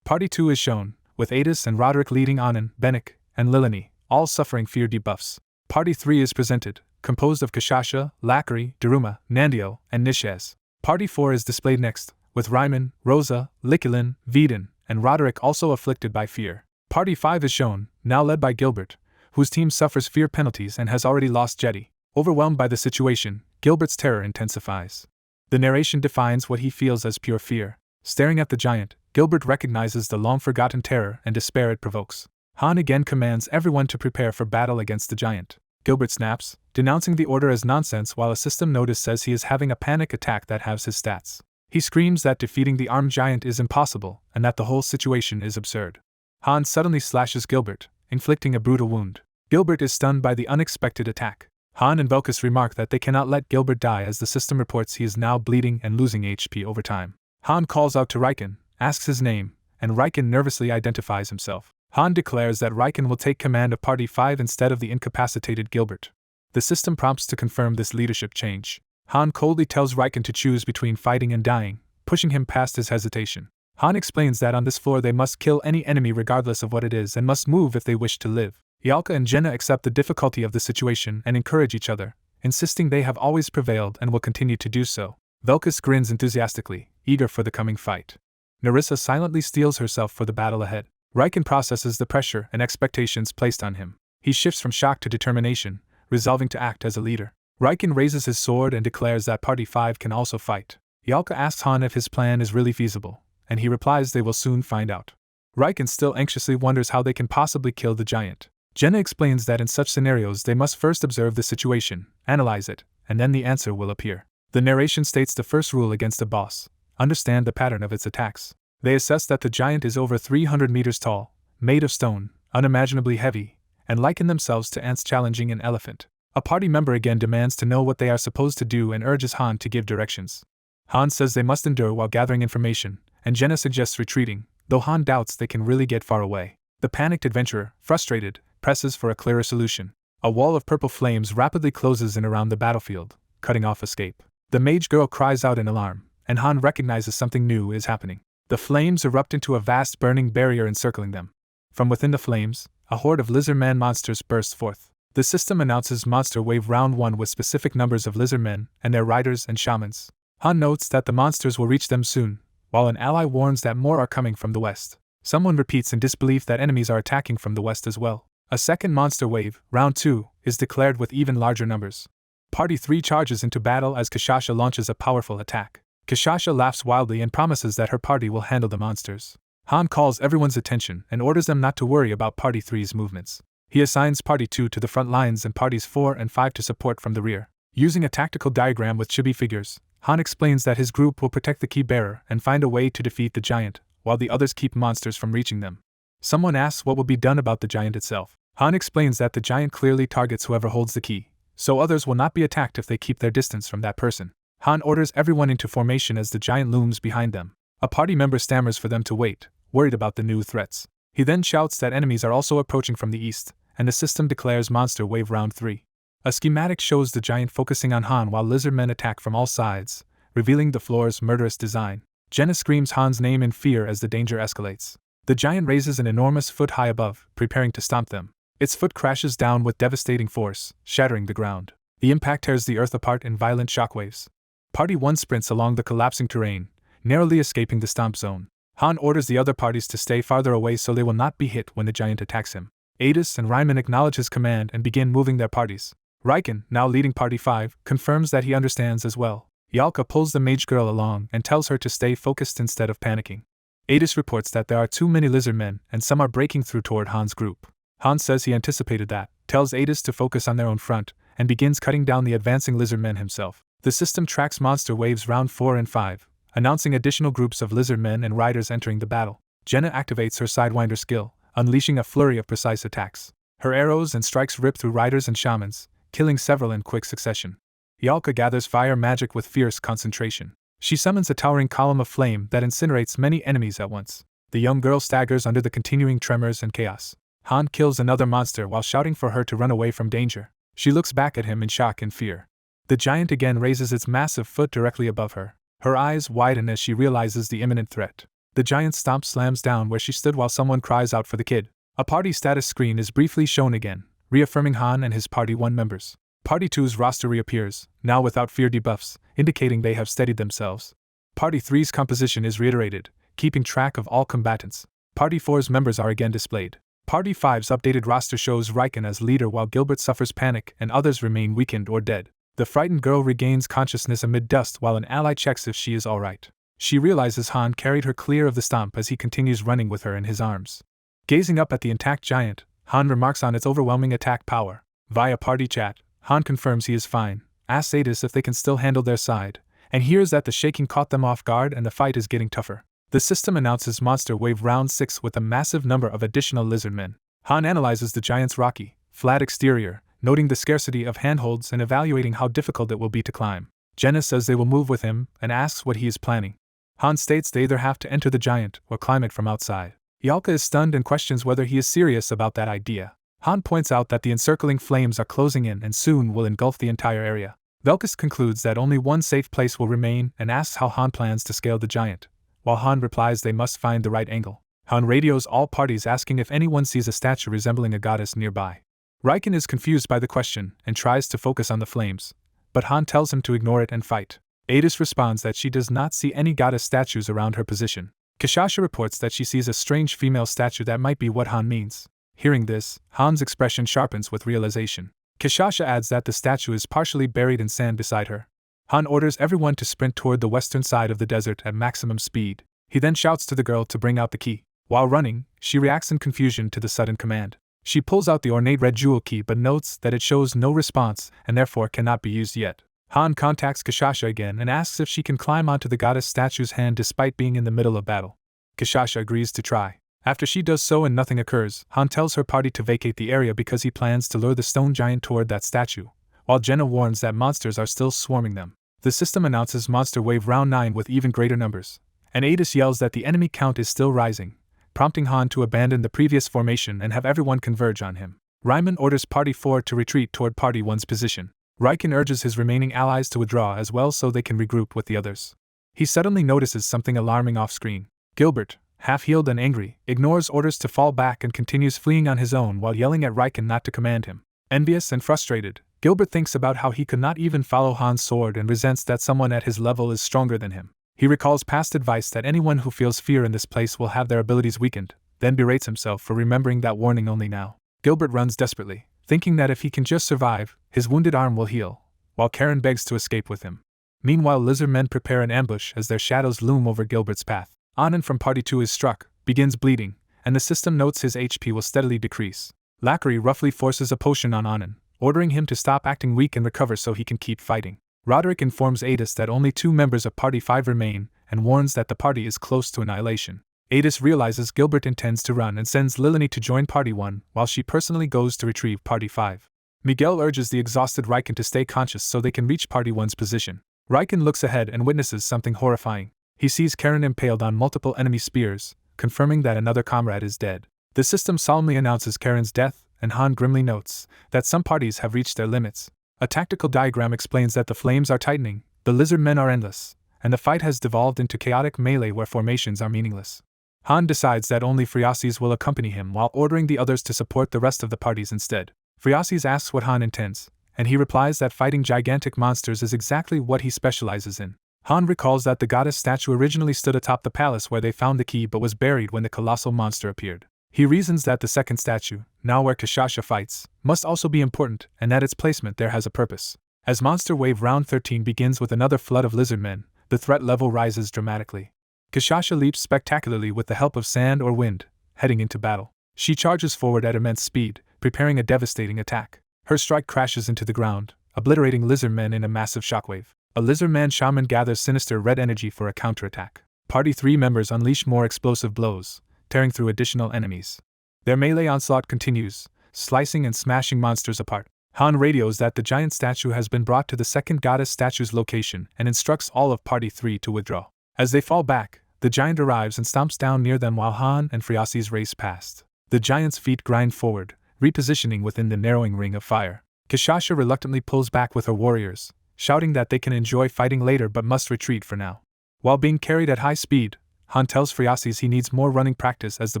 Party 2 is shown, with Adis and Roderick leading Anand, Benik, and Lilini, all suffering fear debuffs. Party 3 is presented, composed of Kashasha, Lakari, Daruma, Nandio, and Nishez. Party 4 is displayed next, with Ryman, Rosa, Likulin, Vidin, and Roderick also afflicted by fear. Party 5 is shown, now led by Gilbert, whose team suffers fear penalties and has already lost Jetty. Overwhelmed by the situation, Gilbert's terror intensifies. The narration defines what he feels as pure fear. Staring at the giant, Gilbert recognizes the long-forgotten terror and despair it provokes. Han again commands everyone to prepare for battle against the giant. Gilbert snaps, denouncing the order as nonsense while a system notice says he is having a panic attack that halves his stats. He screams that defeating the armed giant is impossible and that the whole situation is absurd. Han suddenly slashes Gilbert, inflicting a brutal wound. Gilbert is stunned by the unexpected attack. Han and Velkus remark that they cannot let Gilbert die as the system reports he is now bleeding and losing HP over time. Han calls out to Riken, asks his name, and Riken nervously identifies himself. Han declares that Riken will take command of Party 5 instead of the incapacitated Gilbert. The system prompts to confirm this leadership change. Han coldly tells Riken to choose between fighting and dying, pushing him past his hesitation. Han explains that on this floor they must kill any enemy regardless of what it is and must move if they wish to live. Yalka and Jenna accept the difficulty of the situation and encourage each other, insisting they have always prevailed and will continue to do so. Velkus grins enthusiastically, eager for the coming fight. Narissa silently steels herself for the battle ahead. Riken processes the pressure and expectations placed on him. He shifts from shock to determination, resolving to act as a leader. Riken raises his sword and declares that Party 5 can also fight. Yalka asks Han if his plan is really feasible, and he replies they will soon find out. Riken still anxiously wonders how they can possibly kill the giant. Jenna explains that in such scenarios they must first observe the situation, analyze it, and then the answer will appear. The narration states the first rule against a boss: understand the pattern of its attacks. They assess that the giant is over 300 meters tall, made of stone, unimaginably heavy, and liken themselves to ants challenging an elephant. A party member again demands to know what they are supposed to do and urges Han to give directions. Han says they must endure while gathering information, and Jenna suggests retreating, though Han doubts they can really get far away. The panicked adventurer, frustrated, presses for a clearer solution. A wall of purple flames rapidly closes in around the battlefield, cutting off escape. The mage girl cries out in alarm, and Han recognizes something new is happening. The flames erupt into a vast burning barrier encircling them. From within the flames, a horde of lizardman monsters bursts forth. The system announces Monster Wave Round 1 with specific numbers of lizardmen and their riders and shamans. Han notes that the monsters will reach them soon, while an ally warns that more are coming from the west. Someone repeats in disbelief that enemies are attacking from the west as well. A second Monster Wave, Round 2, is declared with even larger numbers. Party 3 charges into battle as Kashasha launches a powerful attack. Kashasha laughs wildly and promises that her party will handle the monsters. Han calls everyone's attention and orders them not to worry about Party 3's movements. He assigns Party 2 to the front lines and Parties 4 and 5 to support from the rear. Using a tactical diagram with chibi figures, Han explains that his group will protect the key bearer and find a way to defeat the giant, while the others keep monsters from reaching them. Someone asks what will be done about the giant itself. Han explains that the giant clearly targets whoever holds the key, so others will not be attacked if they keep their distance from that person. Han orders everyone into formation as the giant looms behind them. A party member stammers for them to wait, worried about the new threats. He then shouts that enemies are also approaching from the east, and the system declares Monster Wave Round 3. A schematic shows the giant focusing on Han while lizardmen attack from all sides, revealing the floor's murderous design. Jenna screams Han's name in fear as the danger escalates. The giant raises an enormous foot high above, preparing to stomp them. Its foot crashes down with devastating force, shattering the ground. The impact tears the earth apart in violent shockwaves. Party 1 sprints along the collapsing terrain, narrowly escaping the stomp zone. Han orders the other parties to stay farther away so they will not be hit when the giant attacks him. Adis and Ryman acknowledge his command and begin moving their parties. Riken, now leading Party 5, confirms that he understands as well. Yalka pulls the mage girl along and tells her to stay focused instead of panicking. Adis reports that there are too many lizardmen and some are breaking through toward Han's group. Han says he anticipated that, tells Adis to focus on their own front, and begins cutting down the advancing lizardmen himself. The system tracks Monster Waves Round 4 and 5, announcing additional groups of lizardmen and riders entering the battle. Jenna activates her Sidewinder skill, unleashing a flurry of precise attacks. Her arrows and strikes rip through riders and shamans, killing several in quick succession. Yalka gathers fire magic with fierce concentration. She summons a towering column of flame that incinerates many enemies at once. The young girl staggers under the continuing tremors and chaos. Han kills another monster while shouting for her to run away from danger. She looks back at him in shock and fear. The giant again raises its massive foot directly above her. Her eyes widen as she realizes the imminent threat. The giant stomp slams down where she stood while someone cries out for the kid. A party status screen is briefly shown again, reaffirming Han and his Party 1 members. Party 2's roster reappears, now without fear debuffs, indicating they have steadied themselves. Party 3's composition is reiterated, keeping track of all combatants. Party 4's members are again displayed. Party 5's updated roster shows Riken as leader while Gilbert suffers panic and others remain weakened or dead. The frightened girl regains consciousness amid dust while an ally checks if she is alright. She realizes Han carried her clear of the stomp as he continues running with her in his arms. Gazing up at the intact giant, Han remarks on its overwhelming attack power. Via party chat, Han confirms he is fine, asks Adis if they can still handle their side, and hears that the shaking caught them off guard and the fight is getting tougher. The system announces Monster Wave Round 6 with a massive number of additional lizardmen. Han analyzes the giant's rocky, flat exterior, noting the scarcity of handholds and evaluating how difficult it will be to climb. Jenna says they will move with him and asks what he is planning. Han states they either have to enter the giant or climb it from outside. Yalka is stunned and questions whether he is serious about that idea. Han points out that the encircling flames are closing in and soon will engulf the entire area. Velkus concludes that only one safe place will remain and asks how Han plans to scale the giant, while Han replies they must find the right angle. Han radios all parties asking if anyone sees a statue resembling a goddess nearby. Riken is confused by the question and tries to focus on the flames, but Han tells him to ignore it and fight. Adis responds that she does not see any goddess statues around her position. Kishasha reports that she sees a strange female statue that might be what Han means. Hearing this, Han's expression sharpens with realization. Kishasha adds that the statue is partially buried in sand beside her. Han orders everyone to sprint toward the western side of the desert at maximum speed. He then shouts to the girl to bring out the key. While running, she reacts in confusion to the sudden command. She pulls out the ornate red jewel key but notes that it shows no response and therefore cannot be used yet. Han contacts Kishasha again and asks if she can climb onto the goddess statue's hand despite being in the middle of battle. Kishasha agrees to try. After she does so and nothing occurs, Han tells her party to vacate the area because he plans to lure the stone giant toward that statue, while Jenna warns that monsters are still swarming them. The system announces Monster Wave Round 9 with even greater numbers, and Adis yells that the enemy count is still rising, prompting Han to abandon the previous formation and have everyone converge on him. Ryman orders Party 4 to retreat toward Party 1's position. Riken urges his remaining allies to withdraw as well so they can regroup with the others. He suddenly notices something alarming off-screen. Gilbert, half-healed and angry, ignores orders to fall back and continues fleeing on his own while yelling at Riken not to command him. Envious and frustrated, Gilbert thinks about how he could not even follow Han's sword and resents that someone at his level is stronger than him. He recalls past advice that anyone who feels fear in this place will have their abilities weakened, then berates himself for remembering that warning only now. Gilbert runs desperately, thinking that if he can just survive, his wounded arm will heal, while Karen begs to escape with him. Meanwhile, lizard men prepare an ambush as their shadows loom over Gilbert's path. Anand from Party 2 is struck, begins bleeding, and the system notes his HP will steadily decrease. Lackery roughly forces a potion on Anand, ordering him to stop acting weak and recover so he can keep fighting. Roderick informs Adis that only 2 members of Party 5 remain and warns that the party is close to annihilation. Adis realizes Gilbert intends to run and sends Lilini to join Party 1 while she personally goes to retrieve Party 5. Miguel urges the exhausted Riken to stay conscious so they can reach Party 1's position. Riken looks ahead and witnesses something horrifying. He sees Karen impaled on multiple enemy spears, confirming that another comrade is dead. The system solemnly announces Karen's death, and Han grimly notes that some parties have reached their limits. A tactical diagram explains that the flames are tightening, the lizard men are endless, and the fight has devolved into chaotic melee where formations are meaningless. Han decides that only Friasis will accompany him while ordering the others to support the rest of the parties instead. Friasis asks what Han intends, and he replies that fighting gigantic monsters is exactly what he specializes in. Han recalls that the goddess statue originally stood atop the palace where they found the key but was buried when the colossal monster appeared. He reasons that the second statue, now where Kishasha fights, must also be important and that its placement there has a purpose. As Monster Wave Round 13 begins with another flood of lizard men, the threat level rises dramatically. Kishasha leaps spectacularly with the help of sand or wind, heading into battle. She charges forward at immense speed, preparing a devastating attack. Her strike crashes into the ground, obliterating lizard men in a massive shockwave. A lizard man shaman gathers sinister red energy for a counterattack. Party 3 members unleash more explosive blows, tearing through additional enemies. Their melee onslaught continues, slicing and smashing monsters apart. Han radios that the giant statue has been brought to the second goddess statue's location and instructs all of Party 3 to withdraw. As they fall back, the giant arrives and stomps down near them while Han and Friasis race past. The giant's feet grind forward, repositioning within the narrowing ring of fire. Kishasha reluctantly pulls back with her warriors, shouting that they can enjoy fighting later but must retreat for now. While being carried at high speed, Han tells Friasis he needs more running practice as the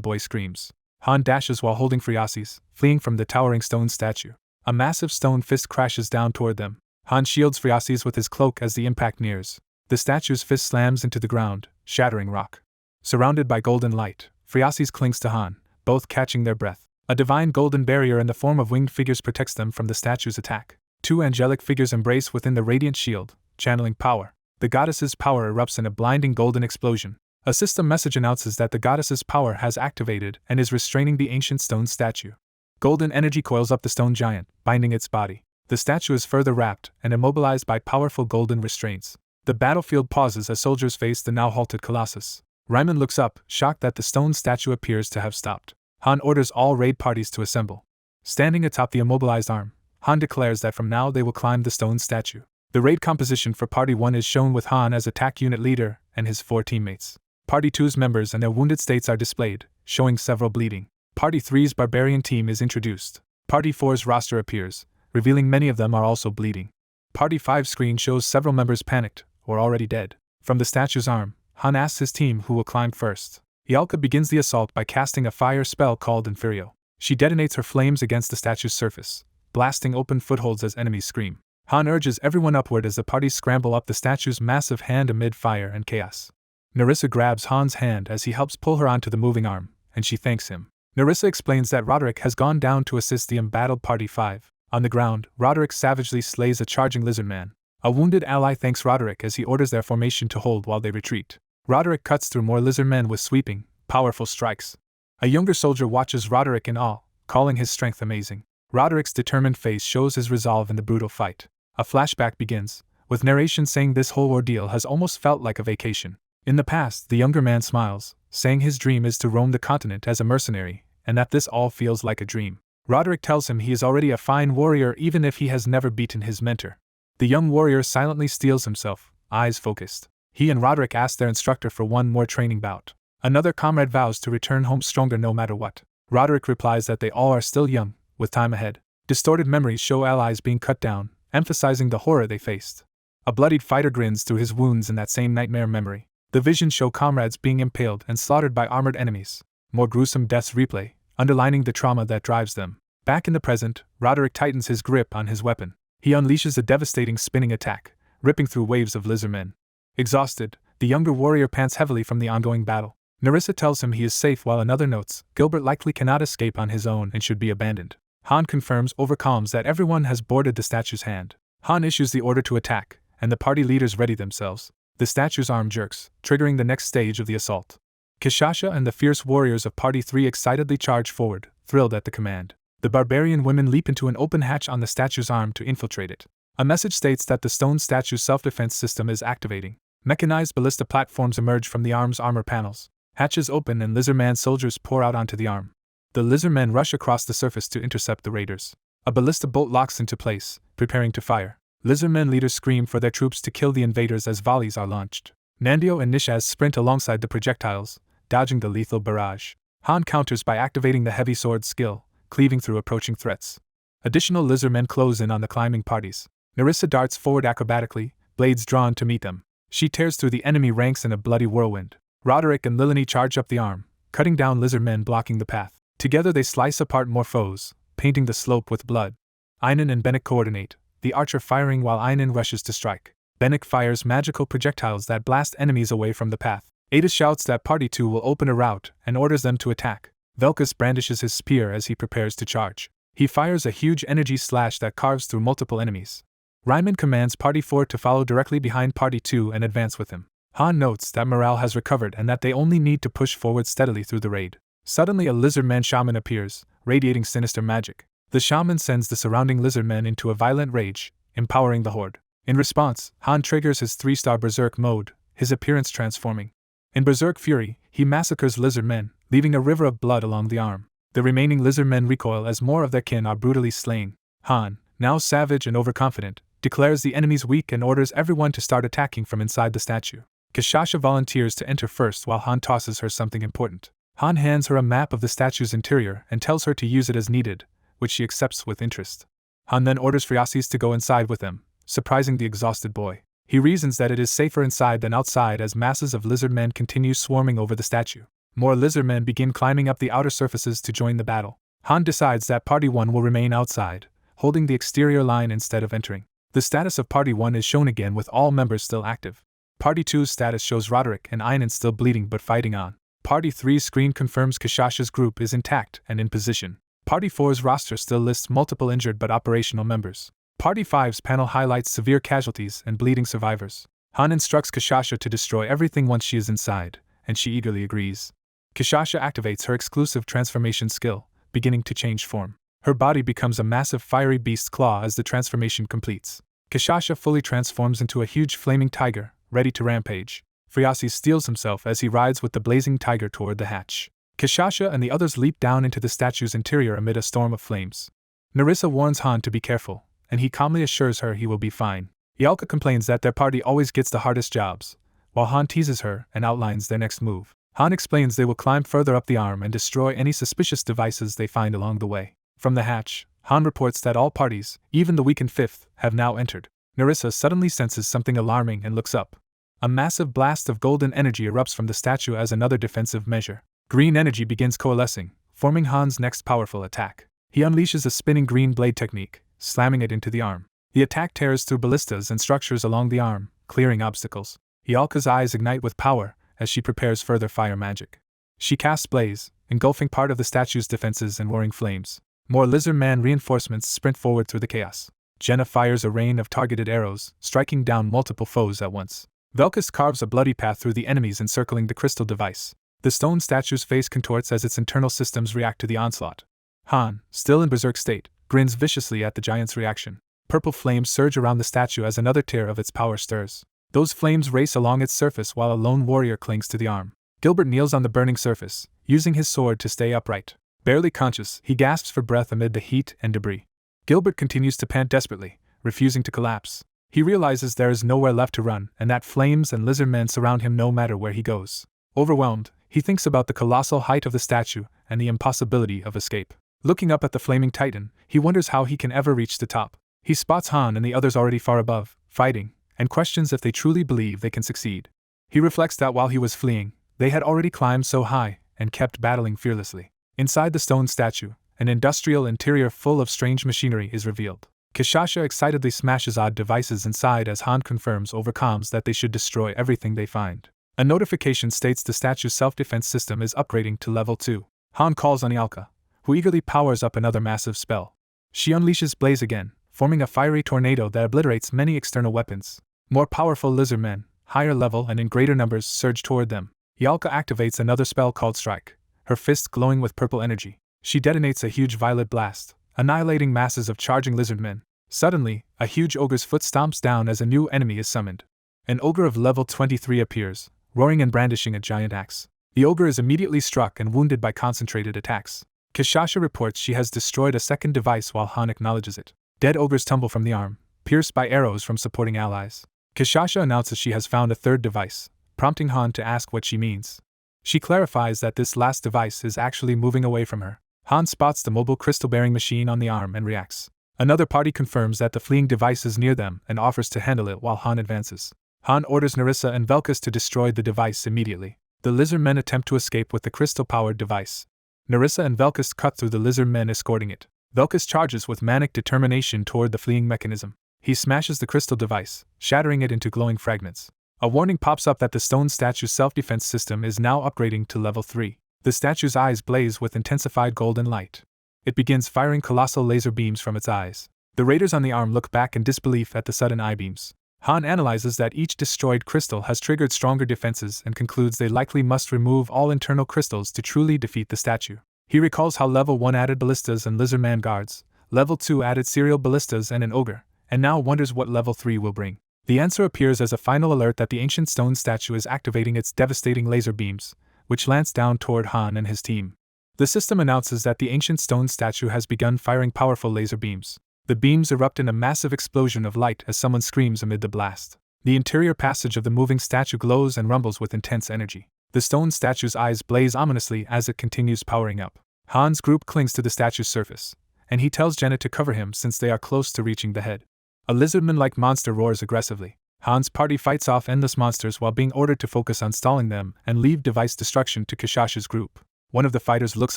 boy screams. Han dashes while holding Friasis, fleeing from the towering stone statue. A massive stone fist crashes down toward them. Han shields Friasis with his cloak as the impact nears. The statue's fist slams into the ground, shattering rock. Surrounded by golden light, Friasis clings to Han, both catching their breath. A divine golden barrier in the form of winged figures protects them from the statue's attack. 2 angelic figures embrace within the radiant shield, channeling power. The goddess's power erupts in a blinding golden explosion. A system message announces that the goddess's power has activated and is restraining the ancient stone statue. Golden energy coils up the stone giant, binding its body. The statue is further wrapped and immobilized by powerful golden restraints. The battlefield pauses as soldiers face the now halted Colossus. Ryman looks up, shocked that the stone statue appears to have stopped. Han orders all raid parties to assemble. Standing atop the immobilized arm, Han declares that from now they will climb the stone statue. The raid composition for Party 1 is shown with Han as attack unit leader, and his 4 teammates. Party 2's members and their wounded states are displayed, showing several bleeding. Party 3's barbarian team is introduced. Party 4's roster appears, revealing many of them are also bleeding. Party 5's screen shows several members panicked, or already dead. From the statue's arm, Han asks his team who will climb first. Ialka begins the assault by casting a fire spell called Inferio. She detonates her flames against the statue's surface, blasting open footholds as enemies scream. Han urges everyone upward as the party scramble up the statue's massive hand amid fire and chaos. Nerissa grabs Han's hand as he helps pull her onto the moving arm, and she thanks him. Nerissa explains that Roderick has gone down to assist the embattled Party 5. On the ground, Roderick savagely slays a charging lizard man. A wounded ally thanks Roderick as he orders their formation to hold while they retreat. Roderick cuts through more lizard men with sweeping, powerful strikes. A younger soldier watches Roderick in awe, calling his strength amazing. Roderick's determined face shows his resolve in the brutal fight. A flashback begins, with narration saying this whole ordeal has almost felt like a vacation. In the past, the younger man smiles, saying his dream is to roam the continent as a mercenary, and that this all feels like a dream. Roderick tells him he is already a fine warrior even if he has never beaten his mentor. The young warrior silently steels himself, eyes focused. He and Roderick ask their instructor for one more training bout. Another comrade vows to return home stronger no matter what. Roderick replies that they all are still young, with time ahead. Distorted memories show allies being cut down, emphasizing the horror they faced. A bloodied fighter grins through his wounds in that same nightmare memory. The visions show comrades being impaled and slaughtered by armored enemies. More gruesome deaths replay, underlining the trauma that drives them. Back in the present, Roderick tightens his grip on his weapon. He unleashes a devastating spinning attack, ripping through waves of lizardmen. Exhausted, the younger warrior pants heavily from the ongoing battle. Nerissa tells him he is safe while another notes, Gilbert likely cannot escape on his own and should be abandoned. Han confirms over comms that everyone has boarded the statue's hand. Han issues the order to attack, and the party leaders ready themselves. The statue's arm jerks, triggering the next stage of the assault. Kishasha and the fierce warriors of Party 3 excitedly charge forward, thrilled at the command. The barbarian women leap into an open hatch on the statue's arm to infiltrate it. A message states that the stone statue's self-defense system is activating. Mechanized ballista platforms emerge from the arm's armor panels. Hatches open and lizardman soldiers pour out onto the arm. The lizardmen rush across the surface to intercept the raiders. A ballista bolt locks into place, preparing to fire. Lizardmen leaders scream for their troops to kill the invaders as volleys are launched. Nandio and Nishaz sprint alongside the projectiles, dodging the lethal barrage. Han counters by activating the heavy sword skill, cleaving through approaching threats. Additional lizardmen close in on the climbing parties. Nerissa darts forward acrobatically, blades drawn to meet them. She tears through the enemy ranks in a bloody whirlwind. Roderick and Lilini charge up the arm, cutting down lizardmen blocking the path. Together they slice apart more foes, painting the slope with blood. Einan and Bennek coordinate, the archer firing while Einan rushes to strike. Bennek fires magical projectiles that blast enemies away from the path. Ada shouts that Party 2 will open a route and orders them to attack. Velkus brandishes his spear as he prepares to charge. He fires a huge energy slash that carves through multiple enemies. Ryman commands Party 4 to follow directly behind Party 2 and advance with him. Han notes that morale has recovered and that they only need to push forward steadily through the raid. Suddenly a lizardman shaman appears, radiating sinister magic. The shaman sends the surrounding lizardmen into a violent rage, empowering the horde. In response, Han triggers his 3-star Berserk mode, his appearance transforming. In Berserk Fury, he massacres lizardmen, leaving a river of blood along the arm. The remaining lizardmen recoil as more of their kin are brutally slain. Han, now savage and overconfident, declares the enemies weak and orders everyone to start attacking from inside the statue. Kishasha volunteers to enter first while Han tosses her something important. Han hands her a map of the statue's interior and tells her to use it as needed, which she accepts with interest. Han then orders Phriasis to go inside with them, surprising the exhausted boy. He reasons that it is safer inside than outside as masses of lizardmen continue swarming over the statue. More lizardmen begin climbing up the outer surfaces to join the battle. Han decides that Party 1 will remain outside, holding the exterior line instead of entering. The status of Party 1 is shown again with all members still active. Party 2's status shows Roderick and Einan still bleeding but fighting on. Party 3's screen confirms Kishasha's group is intact and in position. Party 4's roster still lists multiple injured but operational members. Party 5's panel highlights severe casualties and bleeding survivors. Han instructs Kishasha to destroy everything once she is inside, and she eagerly agrees. Kishasha activates her exclusive transformation skill, beginning to change form. Her body becomes a massive fiery beast claw as the transformation completes. Kishasha fully transforms into a huge flaming tiger, ready to rampage. Phriasis steels himself as he rides with the blazing tiger toward the hatch. Kishasha and the others leap down into the statue's interior amid a storm of flames. Nerissa warns Han to be careful, and he calmly assures her he will be fine. Ialka complains that their party always gets the hardest jobs, while Han teases her and outlines their next move. Han explains they will climb further up the arm and destroy any suspicious devices they find along the way. From the hatch, Han reports that all parties, even the weakened fifth, have now entered. Nerissa suddenly senses something alarming and looks up. A massive blast of golden energy erupts from the statue as another defensive measure. Green energy begins coalescing, forming Han's next powerful attack. He unleashes a spinning green blade technique, slamming it into the arm. The attack tears through ballistas and structures along the arm, clearing obstacles. Yalka's eyes ignite with power as she prepares further fire magic. She casts Blaze, engulfing part of the statue's defenses in roaring flames. More Lizardman reinforcements sprint forward through the chaos. Jenna fires a rain of targeted arrows, striking down multiple foes at once. Velkus carves a bloody path through the enemies encircling the crystal device. The stone statue's face contorts as its internal systems react to the onslaught. Han, still in berserk state, grins viciously at the giant's reaction. Purple flames surge around the statue as another tear of its power stirs. Those flames race along its surface while a lone warrior clings to the arm. Gilbert kneels on the burning surface, using his sword to stay upright. Barely conscious, he gasps for breath amid the heat and debris. Gilbert continues to pant desperately, refusing to collapse. He realizes there is nowhere left to run and that flames and lizardmen surround him no matter where he goes. Overwhelmed, he thinks about the colossal height of the statue and the impossibility of escape. Looking up at the flaming titan, he wonders how he can ever reach the top. He spots Han and the others already far above, fighting, and questions if they truly believe they can succeed. He reflects that while he was fleeing, they had already climbed so high and kept battling fearlessly. Inside the stone statue, an industrial interior full of strange machinery is revealed. Kishasha excitedly smashes odd devices inside as Han confirms over comms that they should destroy everything they find. A notification states the statue's self-defense system is upgrading to level 2. Han calls on Yalka, who eagerly powers up another massive spell. She unleashes Blaze again, forming a fiery tornado that obliterates many external weapons. More powerful lizardmen, higher level and in greater numbers, surge toward them. Yalka activates another spell called Strike, her fist glowing with purple energy. She detonates a huge violet blast, annihilating masses of charging lizardmen. Suddenly, a huge ogre's foot stomps down as a new enemy is summoned. An ogre of level 23 appears, roaring and brandishing a giant axe. The ogre is immediately struck and wounded by concentrated attacks. Kishasha reports she has destroyed a second device while Han acknowledges it. Dead ogres tumble from the arm, pierced by arrows from supporting allies. Kishasha announces she has found a third device, prompting Han to ask what she means. She clarifies that this last device is actually moving away from her. Han spots the mobile crystal-bearing machine on the arm and reacts. Another party confirms that the fleeing device is near them and offers to handle it while Han advances. Han orders Nerissa and Velkus to destroy the device immediately. The lizardmen attempt to escape with the crystal-powered device. Nerissa and Velkus cut through the lizardmen escorting it. Velkus charges with manic determination toward the fleeing mechanism. He smashes the crystal device, shattering it into glowing fragments. A warning pops up that the stone statue's self-defense system is now upgrading to level 3. The statue's eyes blaze with intensified golden light. It begins firing colossal laser beams from its eyes. The raiders on the arm look back in disbelief at the sudden eye beams. Han analyzes that each destroyed crystal has triggered stronger defenses and concludes they likely must remove all internal crystals to truly defeat the statue. He recalls how level 1 added ballistas and lizardman guards, level 2 added serial ballistas and an ogre, and now wonders what level 3 will bring. The answer appears as a final alert that the ancient stone statue is activating its devastating laser beams, which lance down toward Han and his team. The system announces that the ancient stone statue has begun firing powerful laser beams. The beams erupt in a massive explosion of light as someone screams amid the blast. The interior passage of the moving statue glows and rumbles with intense energy. The stone statue's eyes blaze ominously as it continues powering up. Han's group clings to the statue's surface, and he tells Jenna to cover him since they are close to reaching the head. A lizardman-like monster roars aggressively. Han's party fights off endless monsters while being ordered to focus on stalling them and leave device destruction to Kishasha's group. One of the fighters looks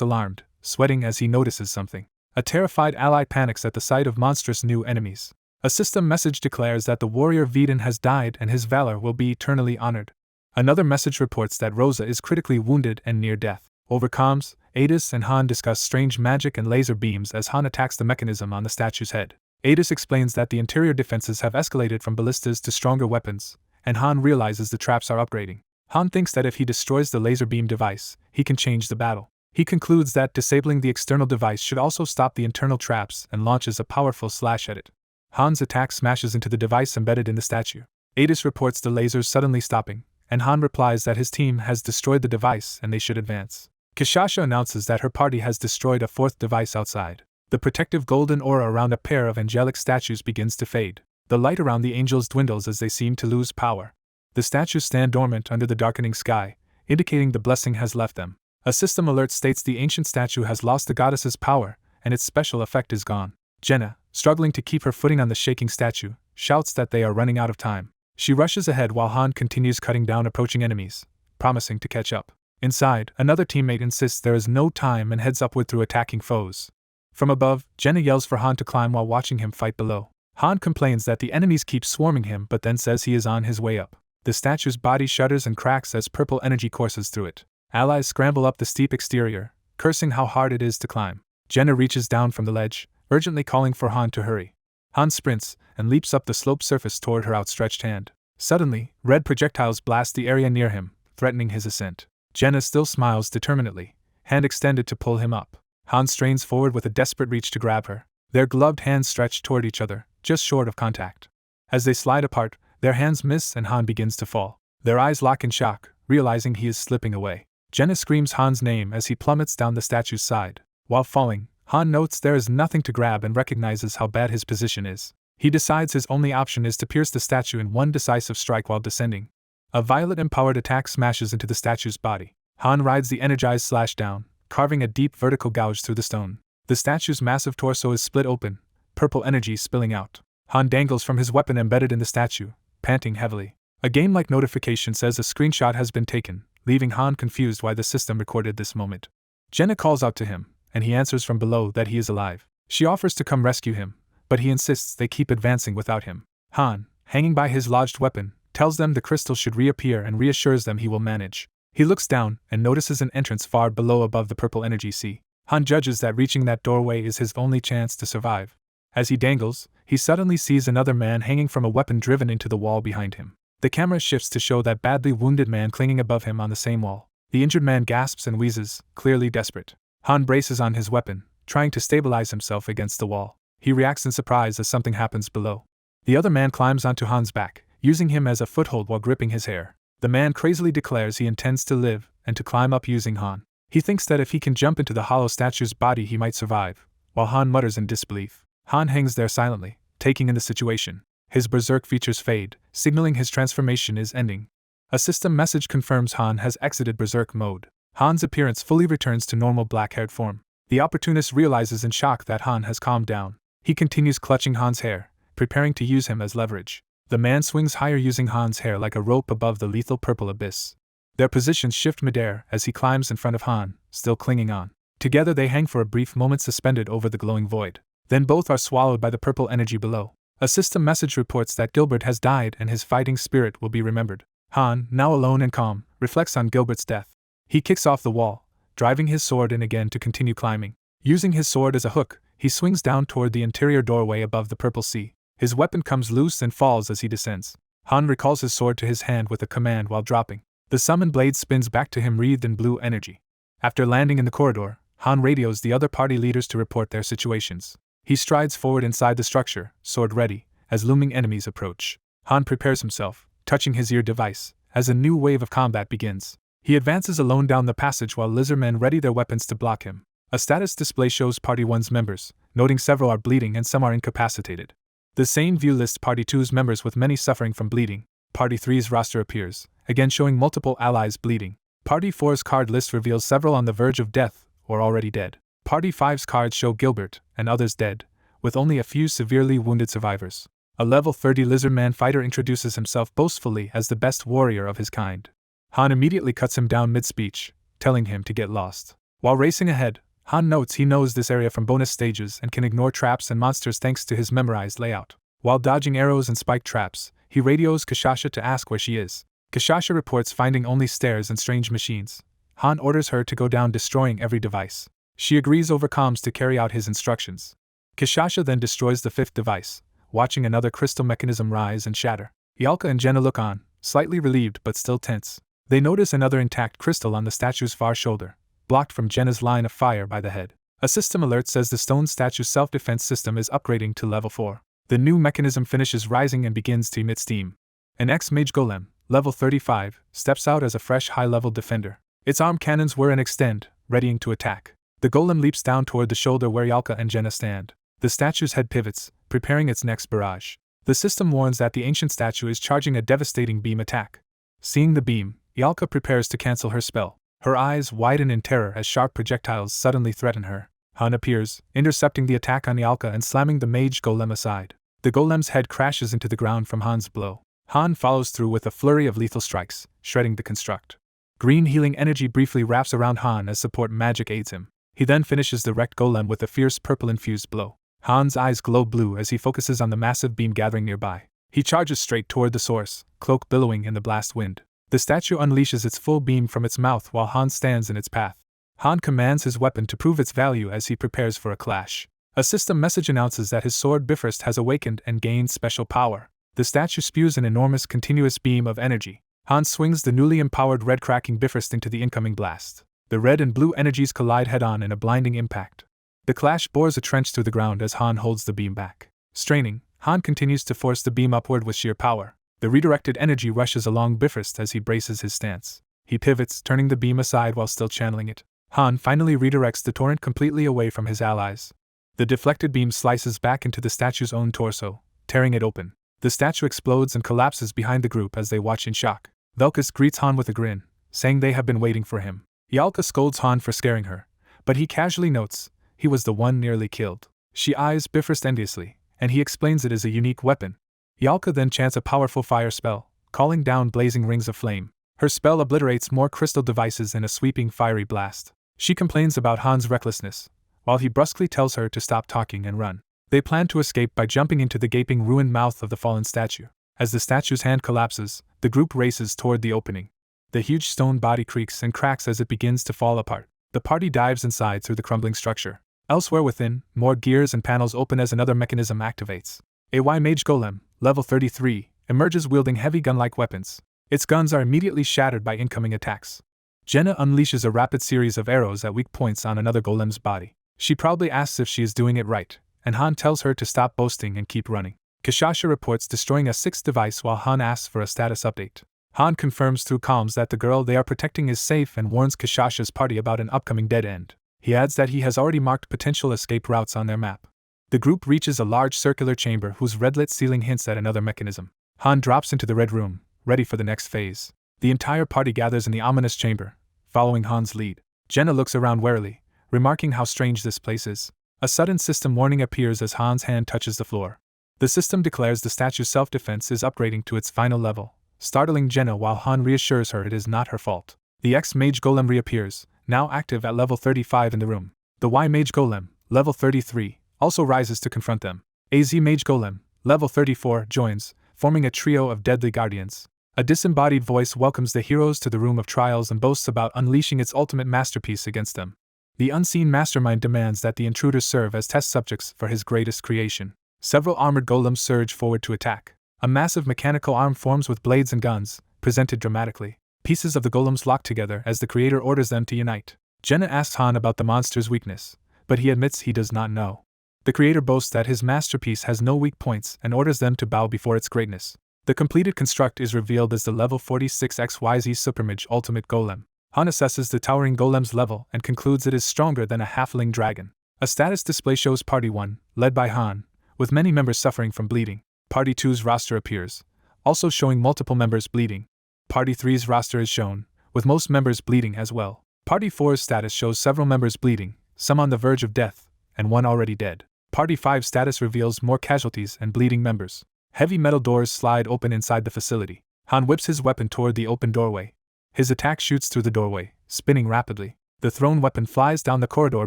alarmed, sweating as he notices something. A terrified ally panics at the sight of monstrous new enemies. A system message declares that the warrior Veden has died and his valor will be eternally honored. Another message reports that Rosa is critically wounded and near death. Over comms, Adis and Han discuss strange magic and laser beams as Han attacks the mechanism on the statue's head. Adis explains that the interior defenses have escalated from ballistas to stronger weapons, and Han realizes the traps are upgrading. Han thinks that if he destroys the laser beam device, he can change the battle. He concludes that disabling the external device should also stop the internal traps and launches a powerful slash at it. Han's attack smashes into the device embedded in the statue. Adis reports the lasers suddenly stopping, and Han replies that his team has destroyed the device and they should advance. Kishasha announces that her party has destroyed a fourth device outside. The protective golden aura around a pair of angelic statues begins to fade. The light around the angels dwindles as they seem to lose power. The statues stand dormant under the darkening sky, indicating the blessing has left them. A system alert states the ancient statue has lost the goddess's power, and its special effect is gone. Jenna, struggling to keep her footing on the shaking statue, shouts that they are running out of time. She rushes ahead while Han continues cutting down approaching enemies, promising to catch up. Inside, another teammate insists there is no time and heads upward through attacking foes. From above, Jenna yells for Han to climb while watching him fight below. Han complains that the enemies keep swarming him but then says he is on his way up. The statue's body shudders and cracks as purple energy courses through it. Allies scramble up the steep exterior, cursing how hard it is to climb. Jenna reaches down from the ledge, urgently calling for Han to hurry. Han sprints and leaps up the sloped surface toward her outstretched hand. Suddenly, red projectiles blast the area near him, threatening his ascent. Jenna still smiles determinedly, hand extended to pull him up. Han strains forward with a desperate reach to grab her. Their gloved hands stretch toward each other, just short of contact. As they slide apart, their hands miss and Han begins to fall. Their eyes lock in shock, realizing he is slipping away. Jenna screams Han's name as he plummets down the statue's side. While falling, Han notes there is nothing to grab and recognizes how bad his position is. He decides his only option is to pierce the statue in one decisive strike while descending. A violet-empowered attack smashes into the statue's body. Han rides the energized slash down, carving a deep vertical gouge through the stone. The statue's massive torso is split open, purple energy spilling out. Han dangles from his weapon embedded in the statue, panting heavily. A game-like notification says a screenshot has been taken, leaving Han confused why the system recorded this moment. Jenna calls out to him, and he answers from below that he is alive. She offers to come rescue him, but he insists they keep advancing without him. Han, hanging by his lodged weapon, tells them the crystal should reappear and reassures them he will manage. He looks down and notices an entrance far below above the purple energy sea. Han judges that reaching that doorway is his only chance to survive. As he dangles, he suddenly sees another man hanging from a weapon driven into the wall behind him. The camera shifts to show that badly wounded man clinging above him on the same wall. The injured man gasps and wheezes, clearly desperate. Han braces on his weapon, trying to stabilize himself against the wall. He reacts in surprise as something happens below. The other man climbs onto Han's back, using him as a foothold while gripping his hair. The man crazily declares he intends to live and to climb up using Han. He thinks that if he can jump into the hollow statue's body he might survive, while Han mutters in disbelief. Han hangs there silently, taking in the situation. His berserk features fade, signaling his transformation is ending. A system message confirms Han has exited berserk mode. Han's appearance fully returns to normal black-haired form. The opportunist realizes in shock that Han has calmed down. He continues clutching Han's hair, preparing to use him as leverage. The man swings higher using Han's hair like a rope above the lethal purple abyss. Their positions shift midair as he climbs in front of Han, still clinging on. Together they hang for a brief moment suspended over the glowing void. Then both are swallowed by the purple energy below. A system message reports that Gilbert has died and his fighting spirit will be remembered. Han, now alone and calm, reflects on Gilbert's death. He kicks off the wall, driving his sword in again to continue climbing. Using his sword as a hook, he swings down toward the interior doorway above the purple sea. His weapon comes loose and falls as he descends. Han recalls his sword to his hand with a command while dropping. The summoned blade spins back to him wreathed in blue energy. After landing in the corridor, Han radios the other party leaders to report their situations. He strides forward inside the structure, sword ready, as looming enemies approach. Han prepares himself, touching his ear device, as a new wave of combat begins. He advances alone down the passage while lizardmen ready their weapons to block him. A status display shows Party 1's members, noting several are bleeding and some are incapacitated. The same view lists Party 2's members with many suffering from bleeding. Party 3's roster appears, again showing multiple allies bleeding. Party 4's card list reveals several on the verge of death, or already dead. Party 5's cards show Gilbert, and others dead, with only a few severely wounded survivors. A level 30 lizardman fighter introduces himself boastfully as the best warrior of his kind. Han immediately cuts him down mid-speech, telling him to get lost. While racing ahead, Han notes he knows this area from bonus stages and can ignore traps and monsters thanks to his memorized layout. While dodging arrows and spiked traps, he radios Kashasha to ask where she is. Kashasha reports finding only stairs and strange machines. Han orders her to go down destroying every device. She agrees over comms to carry out his instructions. Kashasha then destroys the fifth device, watching another crystal mechanism rise and shatter. Yalka and Jenna look on, slightly relieved but still tense. They notice another intact crystal on the statue's far shoulder, blocked from Jenna's line of fire by the head. A system alert says the stone statue's self-defense system is upgrading to level 4. The new mechanism finishes rising and begins to emit steam. An ex-mage golem, level 35, steps out as a fresh high-level defender. Its arm cannons whir and extend, readying to attack. The golem leaps down toward the shoulder where Yalka and Jenna stand. The statue's head pivots, preparing its next barrage. The system warns that the ancient statue is charging a devastating beam attack. Seeing the beam, Ialka prepares to cancel her spell. Her eyes widen in terror as sharp projectiles suddenly threaten her. Han appears, intercepting the attack on Ialka and slamming the mage golem aside. The golem's head crashes into the ground from Han's blow. Han follows through with a flurry of lethal strikes, shredding the construct. Green healing energy briefly wraps around Han as support magic aids him. He then finishes the wrecked golem with a fierce purple-infused blow. Han's eyes glow blue as he focuses on the massive beam gathering nearby. He charges straight toward the source, cloak billowing in the blast wind. The statue unleashes its full beam from its mouth while Han stands in its path. Han commands his weapon to prove its value as he prepares for a clash. A system message announces that his sword Bifrost has awakened and gained special power. The statue spews an enormous continuous beam of energy. Han swings the newly empowered red cracking Bifrost into the incoming blast. The red and blue energies collide head-on in a blinding impact. The clash bores a trench through the ground as Han holds the beam back. Straining, Han continues to force the beam upward with sheer power. The redirected energy rushes along Bifrost as he braces his stance. He pivots, turning the beam aside while still channeling it. Han finally redirects the torrent completely away from his allies. The deflected beam slices back into the statue's own torso, tearing it open. The statue explodes and collapses behind the group as they watch in shock. Velkus greets Han with a grin, saying they have been waiting for him. Ialka scolds Han for scaring her, but he casually notes, he was the one nearly killed. She eyes Bifrost enviously, and he explains it is a unique weapon. Ialka then chants a powerful fire spell, calling down blazing rings of flame. Her spell obliterates more crystal devices in a sweeping fiery blast. She complains about Han's recklessness, while he brusquely tells her to stop talking and run. They plan to escape by jumping into the gaping ruined mouth of the fallen statue. As the statue's hand collapses, the group races toward the opening. The huge stone body creaks and cracks as it begins to fall apart. The party dives inside through the crumbling structure. Elsewhere within, more gears and panels open as another mechanism activates. A Y-Mage Golem, level 33, emerges wielding heavy gun-like weapons. Its guns are immediately shattered by incoming attacks. Jenna unleashes a rapid series of arrows at weak points on another golem's body. She proudly asks if she is doing it right, and Han tells her to stop boasting and keep running. Kishasha reports destroying a sixth device while Han asks for a status update. Han confirms through comms that the girl they are protecting is safe and warns Kishasha's party about an upcoming dead end. He adds that he has already marked potential escape routes on their map. The group reaches a large circular chamber whose red-lit ceiling hints at another mechanism. Han drops into the red room, ready for the next phase. The entire party gathers in the ominous chamber, following Han's lead. Jenna looks around warily, remarking how strange this place is. A sudden system warning appears as Han's hand touches the floor. The system declares the statue's self-defense is upgrading to its final level, startling Jenna while Han reassures her it is not her fault. The X-Mage Golem reappears, now active at level 35 in the room. The Y-Mage Golem, level 33, also rises to confront them. A Z-Mage Golem, level 34, joins, forming a trio of deadly guardians. A disembodied voice welcomes the heroes to the room of trials and boasts about unleashing its ultimate masterpiece against them. The unseen mastermind demands that the intruders serve as test subjects for his greatest creation. Several armored golems surge forward to attack. A massive mechanical arm forms with blades and guns, presented dramatically. Pieces of the golems lock together as the creator orders them to unite. Jenna asks Han about the monster's weakness, but he admits he does not know. The creator boasts that his masterpiece has no weak points and orders them to bow before its greatness. The completed construct is revealed as the level 46 XYZ Supermage Ultimate Golem. Han assesses the towering golem's level and concludes it is stronger than a halfling dragon. A status display shows Party 1, led by Han, with many members suffering from bleeding. Party 2's roster appears, also showing multiple members bleeding. Party 3's roster is shown, with most members bleeding as well. Party 4's status shows several members bleeding, some on the verge of death, and one already dead. Party 5's status reveals more casualties and bleeding members. Heavy metal doors slide open inside the facility. Han whips his weapon toward the open doorway. His attack shoots through the doorway, spinning rapidly. The thrown weapon flies down the corridor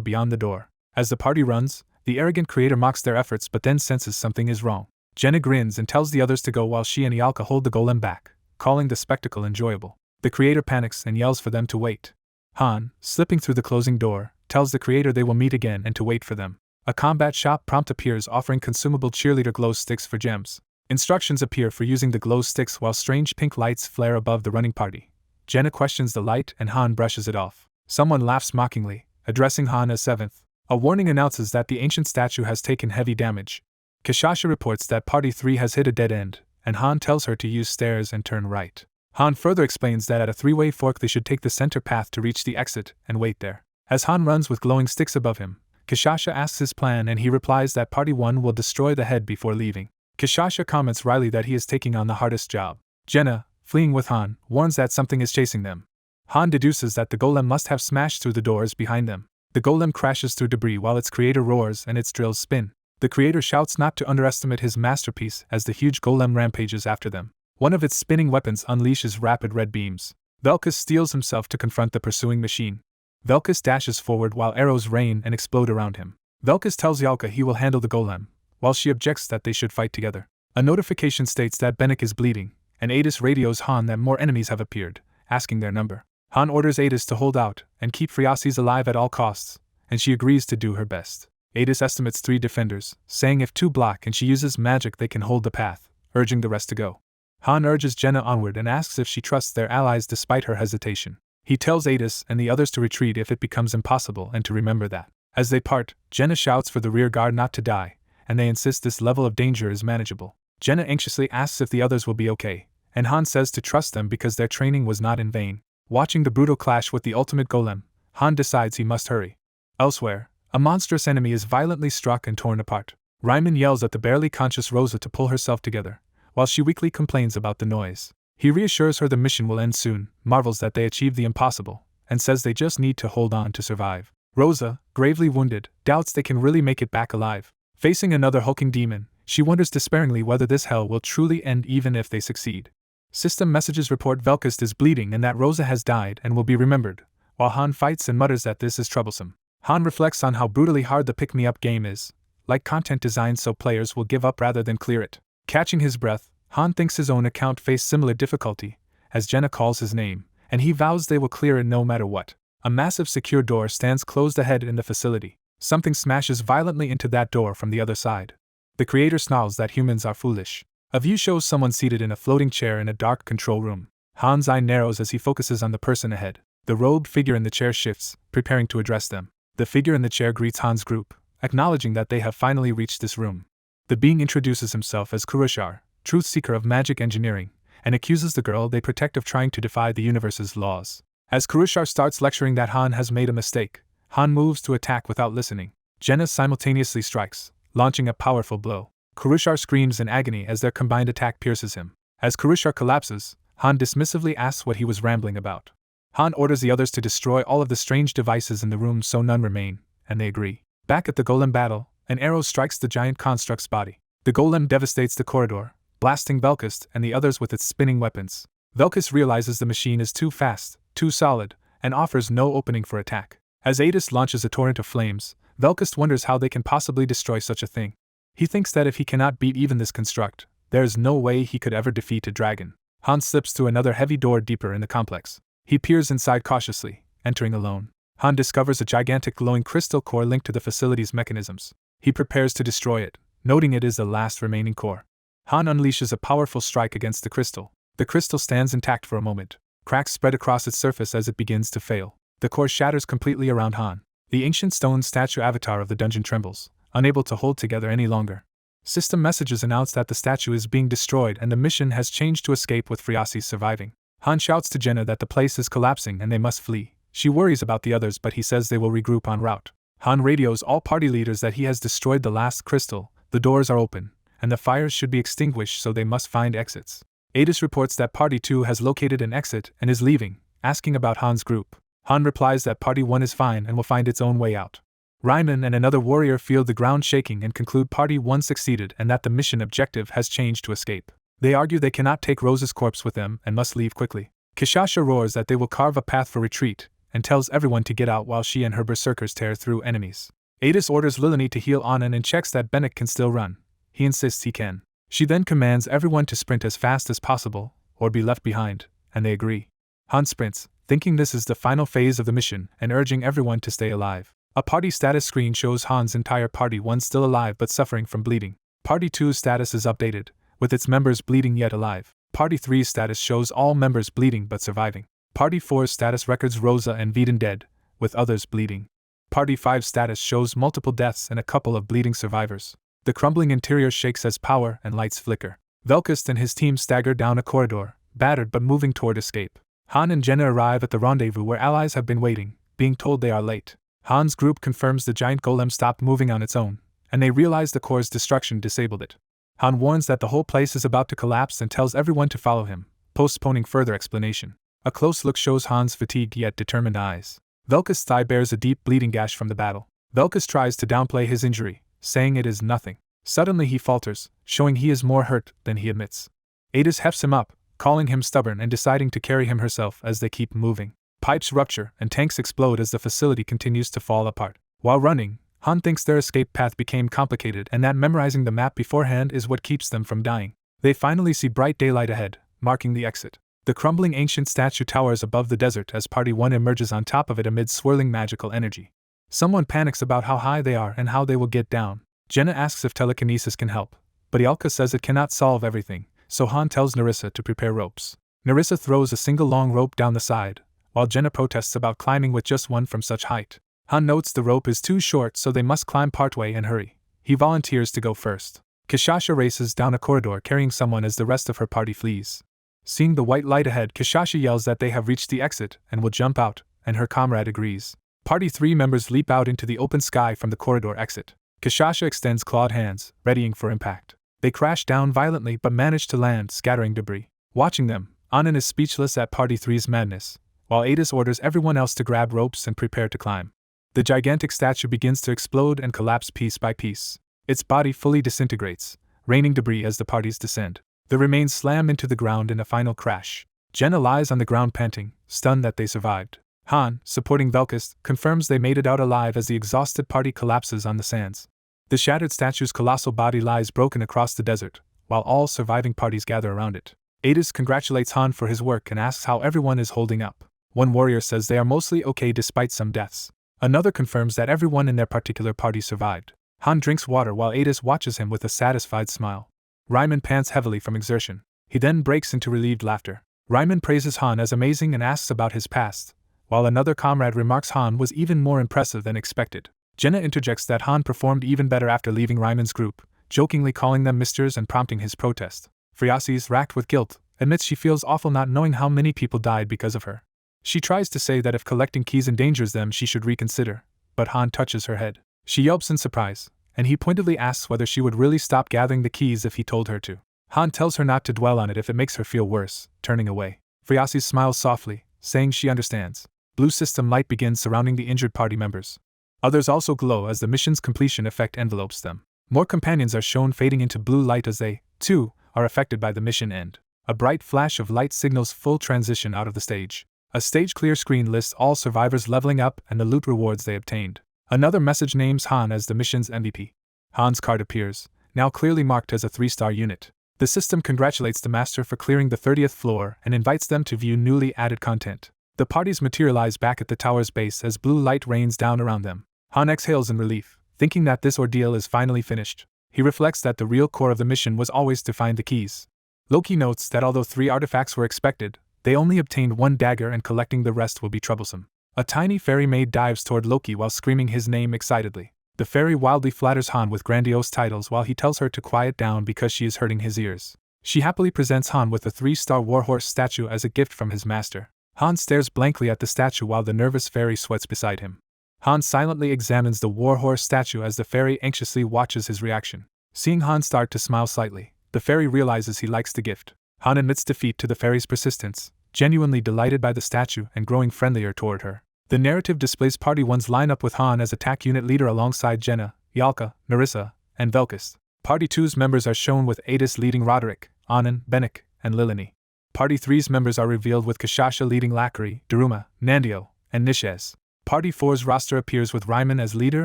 beyond the door. As the party runs, the arrogant creator mocks their efforts but then senses something is wrong. Jenna grins and tells the others to go while she and Ialka hold the golem back, calling the spectacle enjoyable. The creator panics and yells for them to wait. Han, slipping through the closing door, tells the creator they will meet again and to wait for them. A combat shop prompt appears offering consumable cheerleader glow sticks for gems. Instructions appear for using the glow sticks while strange pink lights flare above the running party. Jenna questions the light and Han brushes it off. Someone laughs mockingly, addressing Han as seventh. A warning announces that the ancient statue has taken heavy damage. Kishasha reports that Party 3 has hit a dead end, and Han tells her to use stairs and turn right. Han further explains that at a three-way fork they should take the center path to reach the exit and wait there. As Han runs with glowing sticks above him, Kishasha asks his plan and he replies that Party 1 will destroy the head before leaving. Kishasha comments wryly that he is taking on the hardest job. Jenna, fleeing with Han, warns that something is chasing them. Han deduces that the golem must have smashed through the doors behind them. The golem crashes through debris while its creator roars and its drills spin. The creator shouts not to underestimate his masterpiece as the huge golem rampages after them. One of its spinning weapons unleashes rapid red beams. Velkus steels himself to confront the pursuing machine. Velkus dashes forward while arrows rain and explode around him. Velkus tells Yalka he will handle the golem, while she objects that they should fight together. A notification states that Bennek is bleeding, and Adis radios Han that more enemies have appeared, asking their number. Han orders Adis to hold out and keep Phreasis alive at all costs, and she agrees to do her best. Adis estimates 3 defenders, saying if 2 block and she uses magic they can hold the path, urging the rest to go. Han urges Jenna onward and asks if she trusts their allies despite her hesitation. He tells Adis and the others to retreat if it becomes impossible and to remember that. As they part, Jenna shouts for the rear guard not to die, and they insist this level of danger is manageable. Jenna anxiously asks if the others will be okay, and Han says to trust them because their training was not in vain. Watching the brutal clash with the ultimate golem, Han decides he must hurry. Elsewhere, a monstrous enemy is violently struck and torn apart. Ryman yells at the barely conscious Rosa to pull herself together, while she weakly complains about the noise. He reassures her the mission will end soon, marvels that they achieved the impossible, and says they just need to hold on to survive. Rosa, gravely wounded, doubts they can really make it back alive. Facing another hulking demon, she wonders despairingly whether this hell will truly end even if they succeed. System messages report Velkus is bleeding and that Rosa has died and will be remembered, while Han fights and mutters that this is troublesome. Han reflects on how brutally hard the pick-me-up game is, like content designed so players will give up rather than clear it. Catching his breath, Han thinks his own account faced similar difficulty, as Jenna calls his name, and he vows they will clear it no matter what. A massive secure door stands closed ahead in the facility. Something smashes violently into that door from the other side. The creator snarls that humans are foolish. A view shows someone seated in a floating chair in a dark control room. Han's eye narrows as he focuses on the person ahead. The robed figure in the chair shifts, preparing to address them. The figure in the chair greets Han's group, acknowledging that they have finally reached this room. The being introduces himself as Kurushar, truth seeker of magic engineering, and accuses the girl they protect of trying to defy the universe's laws. As Kurushar starts lecturing that Han has made a mistake, Han moves to attack without listening. Jenna simultaneously strikes, launching a powerful blow. Kurushar screams in agony as their combined attack pierces him. As Kurushar collapses, Han dismissively asks what he was rambling about. Han orders the others to destroy all of the strange devices in the room so none remain, and they agree. Back at the golem battle, an arrow strikes the giant construct's body. The golem devastates the corridor, blasting Velkus and the others with its spinning weapons. Velkus realizes the machine is too fast, too solid, and offers no opening for attack. As Adis launches a torrent of flames, Velkus wonders how they can possibly destroy such a thing. He thinks that if he cannot beat even this construct, there is no way he could ever defeat a dragon. Han slips through another heavy door deeper in the complex. He peers inside cautiously, entering alone. Han discovers a gigantic glowing crystal core linked to the facility's mechanisms. He prepares to destroy it, noting it is the last remaining core. Han unleashes a powerful strike against the crystal. The crystal stands intact for a moment. Cracks spread across its surface as it begins to fail. The core shatters completely around Han. The ancient stone statue avatar of the dungeon trembles, unable to hold together any longer. System messages announce that the statue is being destroyed and the mission has changed to escape with Phreasis surviving. Han shouts to Jenna that the place is collapsing and they must flee. She worries about the others but he says they will regroup en route. Han radios all party leaders that he has destroyed the last crystal, the doors are open, and the fires should be extinguished so they must find exits. Adis reports that Party 2 has located an exit and is leaving, asking about Han's group. Han replies that Party 1 is fine and will find its own way out. Ryman and another warrior feel the ground shaking and conclude Party 1 succeeded and that the mission objective has changed to escape. They argue they cannot take Rose's corpse with them and must leave quickly. Kishasha roars that they will carve a path for retreat, and tells everyone to get out while she and her berserkers tear through enemies. Adis orders Lilani to heal Anand and checks that Bennek can still run. He insists he can. She then commands everyone to sprint as fast as possible, or be left behind, and they agree. Han sprints, thinking this is the final phase of the mission, and urging everyone to stay alive. A party status screen shows Han's entire Party 1 still alive but suffering from bleeding. Party 2's status is updated, with its members bleeding yet alive. Party 3's status shows all members bleeding but surviving. Party 4's status records Rosa and Veden dead, with others bleeding. Party 5's status shows multiple deaths and a couple of bleeding survivors. The crumbling interior shakes as power and lights flicker. Velkus and his team stagger down a corridor, battered but moving toward escape. Han and Jenna arrive at the rendezvous where allies have been waiting, being told they are late. Han's group confirms the giant golem stopped moving on its own, and they realize the core's destruction disabled it. Han warns that the whole place is about to collapse and tells everyone to follow him, postponing further explanation. A close look shows Han's fatigued yet determined eyes. Velka's thigh bears a deep bleeding gash from the battle. Velkas tries to downplay his injury, saying it is nothing. Suddenly he falters, showing he is more hurt than he admits. Adis hefts him up, calling him stubborn and deciding to carry him herself as they keep moving. Pipes rupture and tanks explode as the facility continues to fall apart. While running, Han thinks their escape path became complicated and that memorizing the map beforehand is what keeps them from dying. They finally see bright daylight ahead, marking the exit. The crumbling ancient statue towers above the desert as Party 1 emerges on top of it amid swirling magical energy. Someone panics about how high they are and how they will get down. Jenna asks if telekinesis can help, but Ialka says it cannot solve everything, so Han tells Narissa to prepare ropes. Narissa throws a single long rope down the side, while Jenna protests about climbing with just one from such height. Han notes the rope is too short so they must climb partway and hurry. He volunteers to go first. Kishasha races down a corridor carrying someone as the rest of her party flees. Seeing the white light ahead, Kishasha yells that they have reached the exit and will jump out, and her comrade agrees. Party 3 members leap out into the open sky from the corridor exit. Kishasha extends clawed hands, readying for impact. They crash down violently but manage to land, scattering debris. Watching them, Anand is speechless at Party 3's madness, while Adis orders everyone else to grab ropes and prepare to climb. The gigantic statue begins to explode and collapse piece by piece. Its body fully disintegrates, raining debris as the parties descend. The remains slam into the ground in a final crash. Jenna lies on the ground panting, stunned that they survived. Han, supporting Velkas, confirms they made it out alive as the exhausted party collapses on the sands. The shattered statue's colossal body lies broken across the desert, while all surviving parties gather around it. Adis congratulates Han for his work and asks how everyone is holding up. One warrior says they are mostly okay despite some deaths. Another confirms that everyone in their particular party survived. Han drinks water while Adis watches him with a satisfied smile. Ryman pants heavily from exertion. He then breaks into relieved laughter. Ryman praises Han as amazing and asks about his past, while another comrade remarks Han was even more impressive than expected. Jenna interjects that Han performed even better after leaving Ryman's group, jokingly calling them misters and prompting his protest. Friasis, racked with guilt, admits she feels awful not knowing how many people died because of her. She tries to say that if collecting keys endangers them she should reconsider, but Han touches her head. She yelps in surprise, and he pointedly asks whether she would really stop gathering the keys if he told her to. Han tells her not to dwell on it if it makes her feel worse, turning away. Friasis smiles softly, saying she understands. Blue system light begins surrounding the injured party members. Others also glow as the mission's completion effect envelopes them. More companions are shown fading into blue light as they, too, are affected by the mission end. A bright flash of light signals full transition out of the stage. A stage clear screen lists all survivors leveling up and the loot rewards they obtained. Another message names Han as the mission's MVP. Han's card appears, now clearly marked as a 3-star unit. The system congratulates the master for clearing the 30th floor and invites them to view newly added content. The parties materialize back at the tower's base as blue light rains down around them. Han exhales in relief, thinking that this ordeal is finally finished. He reflects that the real core of the mission was always to find the keys. Loki notes that although 3 artifacts were expected, they only obtained 1 dagger and collecting the rest will be troublesome. A tiny fairy maid dives toward Loki while screaming his name excitedly. The fairy wildly flatters Han with grandiose titles while he tells her to quiet down because she is hurting his ears. She happily presents Han with a 3-star warhorse statue as a gift from his master. Han stares blankly at the statue while the nervous fairy sweats beside him. Han silently examines the warhorse statue as the fairy anxiously watches his reaction. Seeing Han start to smile slightly, the fairy realizes he likes the gift. Han admits defeat to the fairy's persistence, genuinely delighted by the statue and growing friendlier toward her. The narrative displays Party 1's lineup with Han as attack unit leader alongside Jenna, Ialka, Narissa, and Velkas. Party 2's members are shown with Adis leading Roderick, Anand, Benik, and Lilini. Party 3's members are revealed with Kashasha leading Lakari, Daruma, Nandio, and Nishez. Party 4's roster appears with Ryman as leader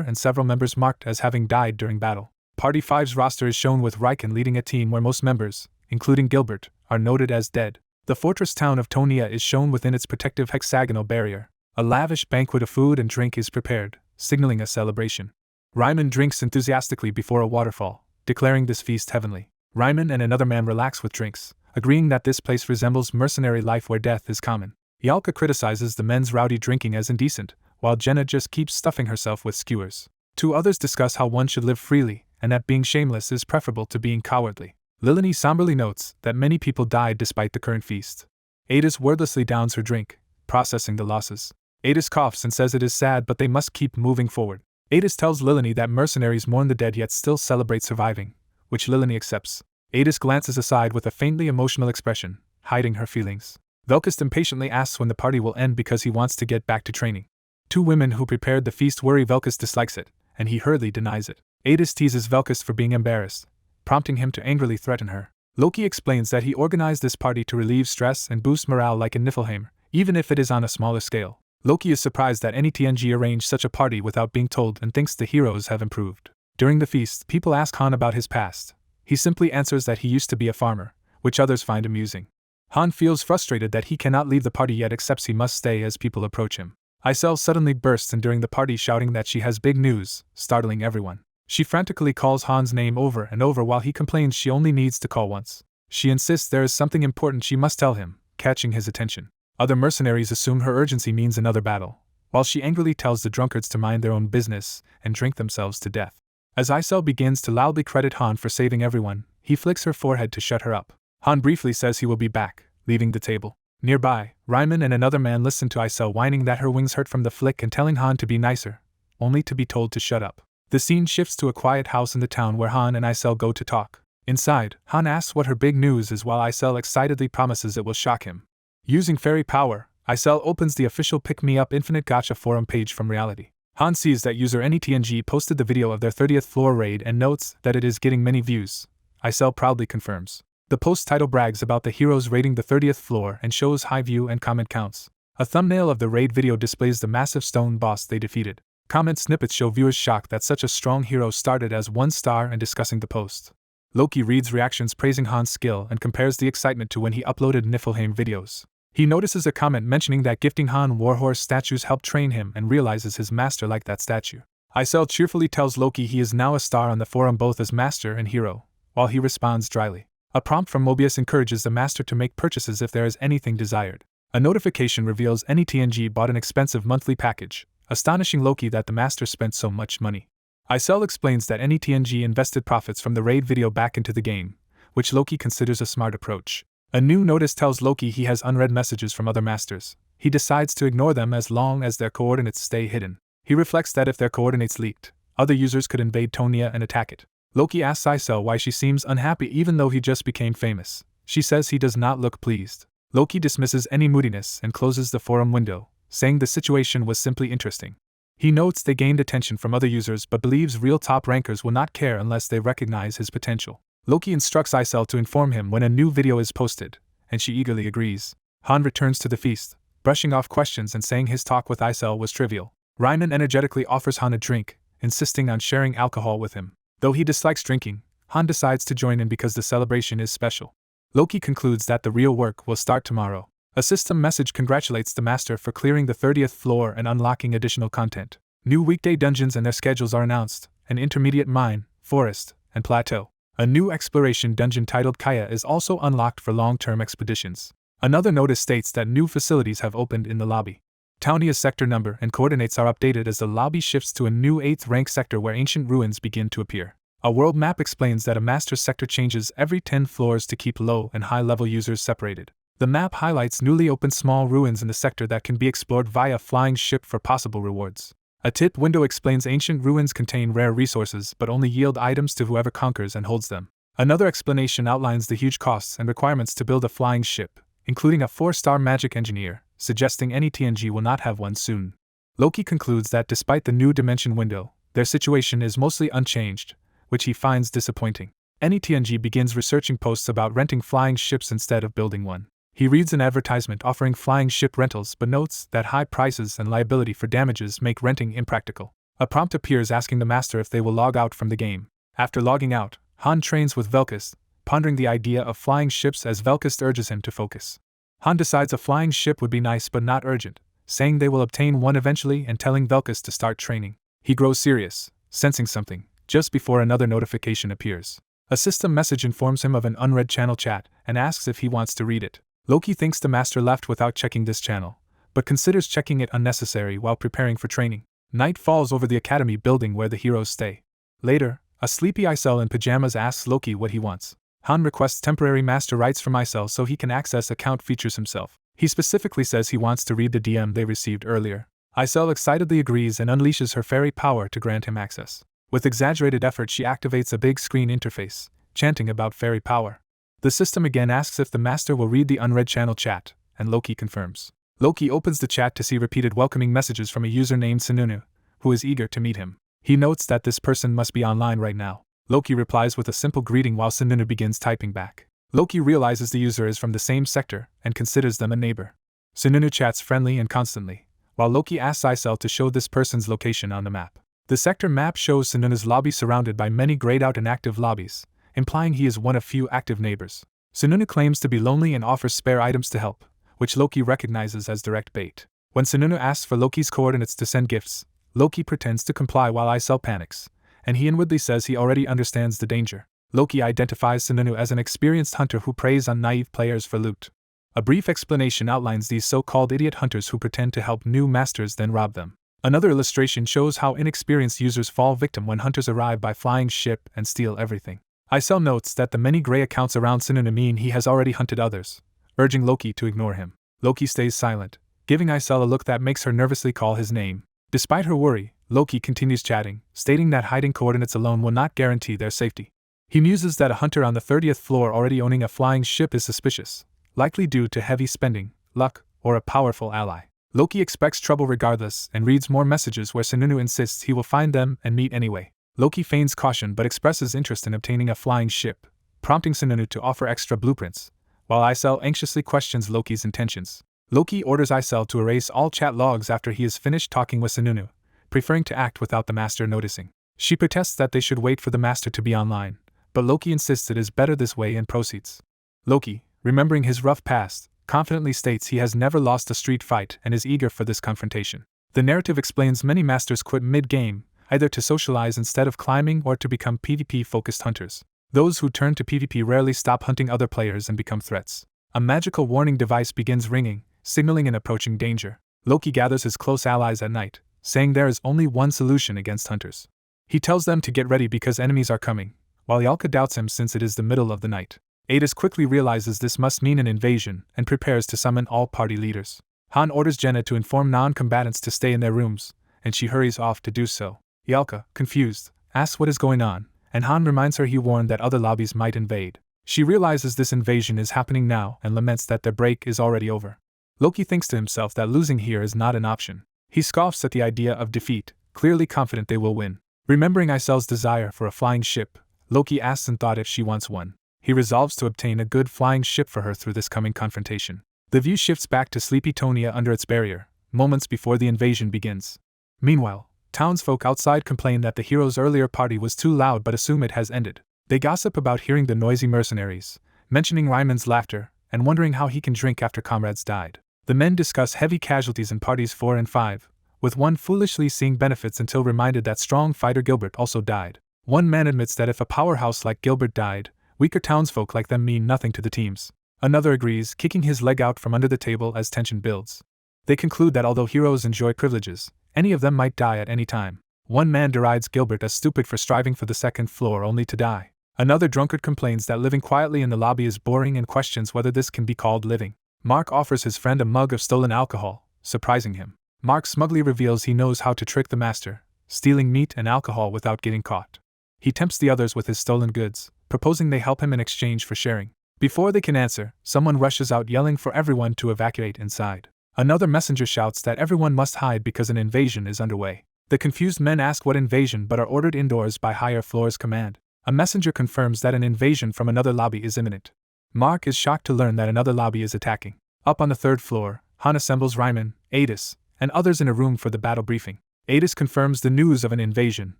and several members marked as having died during battle. Party 5's roster is shown with Riken leading a team where most members, including Gilbert, are noted as dead. The fortress town of Tonia is shown within its protective hexagonal barrier. A lavish banquet of food and drink is prepared, signaling a celebration. Ryman drinks enthusiastically before a waterfall, declaring this feast heavenly. Ryman and another man relax with drinks, agreeing that this place resembles mercenary life where death is common. Ialka criticizes the men's rowdy drinking as indecent, while Jenna just keeps stuffing herself with skewers. 2 others discuss how one should live freely, and that being shameless is preferable to being cowardly. Lilini somberly notes that many people died despite the current feast. Adis wordlessly downs her drink, processing the losses. Adis coughs and says it is sad but they must keep moving forward. Adis tells Lilini that mercenaries mourn the dead yet still celebrate surviving, which Lilini accepts. Adis glances aside with a faintly emotional expression, hiding her feelings. Velkist impatiently asks when the party will end because he wants to get back to training. Two women who prepared the feast worry Velkist dislikes it, and he hurriedly denies it. Adis teases Velkist for being embarrassed, prompting him to angrily threaten her. Loki explains that he organized this party to relieve stress and boost morale like in Niflheim, even if it is on a smaller scale. Loki is surprised that any TNG arranged such a party without being told and thinks the heroes have improved. During the feast, people ask Han about his past. He simply answers that he used to be a farmer, which others find amusing. Han feels frustrated that he cannot leave the party yet, accepts he must stay as people approach him. Isel suddenly bursts in during the party shouting that she has big news, startling everyone. She frantically calls Han's name over and over while he complains she only needs to call once. She insists there is something important she must tell him, catching his attention. Other mercenaries assume her urgency means another battle, while she angrily tells the drunkards to mind their own business and drink themselves to death. As Isel begins to loudly credit Han for saving everyone, he flicks her forehead to shut her up. Han briefly says he will be back, leaving the table. Nearby, Ryman and another man listen to Isel whining that her wings hurt from the flick and telling Han to be nicer, only to be told to shut up. The scene shifts to a quiet house in the town where Han and Isel go to talk. Inside, Han asks what her big news is while Isel excitedly promises it will shock him. Using fairy power, Isel opens the official Pick Me Up Infinite Gacha forum page from reality. Han sees that user AnyTNG posted the video of their 30th floor raid and notes that it is getting many views. Isel proudly confirms. The post title brags about the heroes raiding the 30th floor and shows high view and comment counts. A thumbnail of the raid video displays the massive stone boss they defeated. Comment snippets show viewers shocked that such a strong hero started as 1 star and discussing the post. Loki reads reactions praising Han's skill and compares the excitement to when he uploaded Niflheim videos. He notices a comment mentioning that gifting Han warhorse statues helped train him and realizes his master liked that statue. Isel cheerfully tells Loki he is now a star on the forum both as master and hero, while he responds dryly. A prompt from Mobius encourages the master to make purchases if there is anything desired. A notification reveals AnyTNG bought an expensive monthly package, astonishing Loki that the master spent so much money. Isel explains that AnyTNG invested profits from the raid video back into the game, which Loki considers a smart approach. A new notice tells Loki he has unread messages from other masters. He decides to ignore them as long as their coordinates stay hidden. He reflects that if their coordinates leaked, other users could invade Tonia and attack it. Loki asks Isel why she seems unhappy even though he just became famous. She says he does not look pleased. Loki dismisses any moodiness and closes the forum window, saying the situation was simply interesting. He notes they gained attention from other users but believes real top rankers will not care unless they recognize his potential. Loki instructs Isel to inform him when a new video is posted, and she eagerly agrees. Han returns to the feast, brushing off questions and saying his talk with Isel was trivial. Ryman energetically offers Han a drink, insisting on sharing alcohol with him. Though he dislikes drinking, Han decides to join in because the celebration is special. Loki concludes that the real work will start tomorrow. A system message congratulates the master for clearing the 30th floor and unlocking additional content. New weekday dungeons and their schedules are announced: an intermediate mine, forest, and plateau. A new exploration dungeon titled Kaya is also unlocked for long-term expeditions. Another notice states that new facilities have opened in the lobby. Taunia's sector number and coordinates are updated as the lobby shifts to a new 8th rank sector where ancient ruins begin to appear. A world map explains that a master sector changes every 10 floors to keep low and high-level users separated. The map highlights newly opened small ruins in the sector that can be explored via flying ship for possible rewards. A tip window explains ancient ruins contain rare resources but only yield items to whoever conquers and holds them. Another explanation outlines the huge costs and requirements to build a flying ship, including a 4-star magic engineer, suggesting AnyTNG will not have one soon. Loki concludes that despite the new dimension window, their situation is mostly unchanged, which he finds disappointing. AnyTNG begins researching posts about renting flying ships instead of building one. He reads an advertisement offering flying ship rentals but notes that high prices and liability for damages make renting impractical. A prompt appears asking the master if they will log out from the game. After logging out, Han trains with Velkist, pondering the idea of flying ships as Velkist urges him to focus. Han decides a flying ship would be nice but not urgent, saying they will obtain one eventually and telling Velkist to start training. He grows serious, sensing something, just before another notification appears. A system message informs him of an unread channel chat and asks if he wants to read it. Loki thinks the master left without checking this channel, but considers checking it unnecessary while preparing for training. Night falls over the academy building where the heroes stay. Later, a sleepy Isel in pajamas asks Loki what he wants. Han requests temporary master rights from Isel so he can access account features himself. He specifically says he wants to read the DM they received earlier. Isel excitedly agrees and unleashes her fairy power to grant him access. With exaggerated effort she activates a big screen interface, chanting about fairy power. The system again asks if the master will read the unread channel chat, and Loki confirms. Loki opens the chat to see repeated welcoming messages from a user named Sununu, who is eager to meet him. He notes that this person must be online right now. Loki replies with a simple greeting while Sununu begins typing back. Loki realizes the user is from the same sector and considers them a neighbor. Sununu chats friendly and constantly, while Loki asks Isel to show this person's location on the map. The sector map shows Sununu's lobby surrounded by many grayed out inactive lobbies, implying he is one of few active neighbors. Sununu claims to be lonely and offers spare items to help, which Loki recognizes as direct bait. When Sununu asks for Loki's coordinates to send gifts, Loki pretends to comply while Isel panics, and he inwardly says he already understands the danger. Loki identifies Sununu as an experienced hunter who preys on naive players for loot. A brief explanation outlines these so-called idiot hunters who pretend to help new masters then rob them. Another illustration shows how inexperienced users fall victim when hunters arrive by flying ship and steal everything. Isel notes that the many gray accounts around Sununu mean he has already hunted others, urging Loki to ignore him. Loki stays silent, giving Isel a look that makes her nervously call his name. Despite her worry, Loki continues chatting, stating that hiding coordinates alone will not guarantee their safety. He muses that a hunter on the 30th floor already owning a flying ship is suspicious, likely due to heavy spending, luck, or a powerful ally. Loki expects trouble regardless and reads more messages where Sununu insists he will find them and meet anyway. Loki feigns caution but expresses interest in obtaining a flying ship, prompting Sununu to offer extra blueprints, while Isel anxiously questions Loki's intentions. Loki orders Isel to erase all chat logs after he is finished talking with Sununu, preferring to act without the master noticing. She protests that they should wait for the master to be online, but Loki insists it is better this way and proceeds. Loki, remembering his rough past, confidently states he has never lost a street fight and is eager for this confrontation. The narrative explains many masters quit mid-game, either to socialize instead of climbing or to become PvP-focused hunters. Those who turn to PvP rarely stop hunting other players and become threats. A magical warning device begins ringing, signaling an approaching danger. Loki gathers his close allies at night, saying there is only one solution against hunters. He tells them to get ready because enemies are coming, while Yalka doubts him since it is the middle of the night. Adis quickly realizes this must mean an invasion and prepares to summon all party leaders. Han orders Jenna to inform non-combatants to stay in their rooms, and she hurries off to do so. Yalka, confused, asks what is going on, and Han reminds her he warned that other lobbies might invade. She realizes this invasion is happening now and laments that their break is already over. Loki thinks to himself that losing here is not an option. He scoffs at the idea of defeat, clearly confident they will win. Remembering Isel's desire for a flying ship, Loki asks in thought if she wants one. He resolves to obtain a good flying ship for her through this coming confrontation. The view shifts back to sleepy Tonia under its barrier, moments before the invasion begins. Meanwhile, townsfolk outside complain that the hero's earlier party was too loud but assume it has ended. They gossip about hearing the noisy mercenaries, mentioning Ryman's laughter, and wondering how he can drink after comrades died. The men discuss heavy casualties in parties 4 and 5, with one foolishly seeing benefits until reminded that strong fighter Gilbert also died. One man admits that if a powerhouse like Gilbert died, weaker townsfolk like them mean nothing to the teams. Another agrees, kicking his leg out from under the table as tension builds. They conclude that although heroes enjoy privileges, any of them might die at any time. One man derides Gilbert as stupid for striving for the second floor only to die. Another drunkard complains that living quietly in the lobby is boring and questions whether this can be called living. Mark offers his friend a mug of stolen alcohol, surprising him. Mark smugly reveals he knows how to trick the master, stealing meat and alcohol without getting caught. He tempts the others with his stolen goods, proposing they help him in exchange for sharing. Before they can answer, someone rushes out yelling for everyone to evacuate inside. Another messenger shouts that everyone must hide because an invasion is underway. The confused men ask what invasion but are ordered indoors by higher floors command. A messenger confirms that an invasion from another lobby is imminent. Mark is shocked to learn that another lobby is attacking. Up on the 3rd floor, Han assembles Ryman, Adis, and others in a room for the battle briefing. Adis confirms the news of an invasion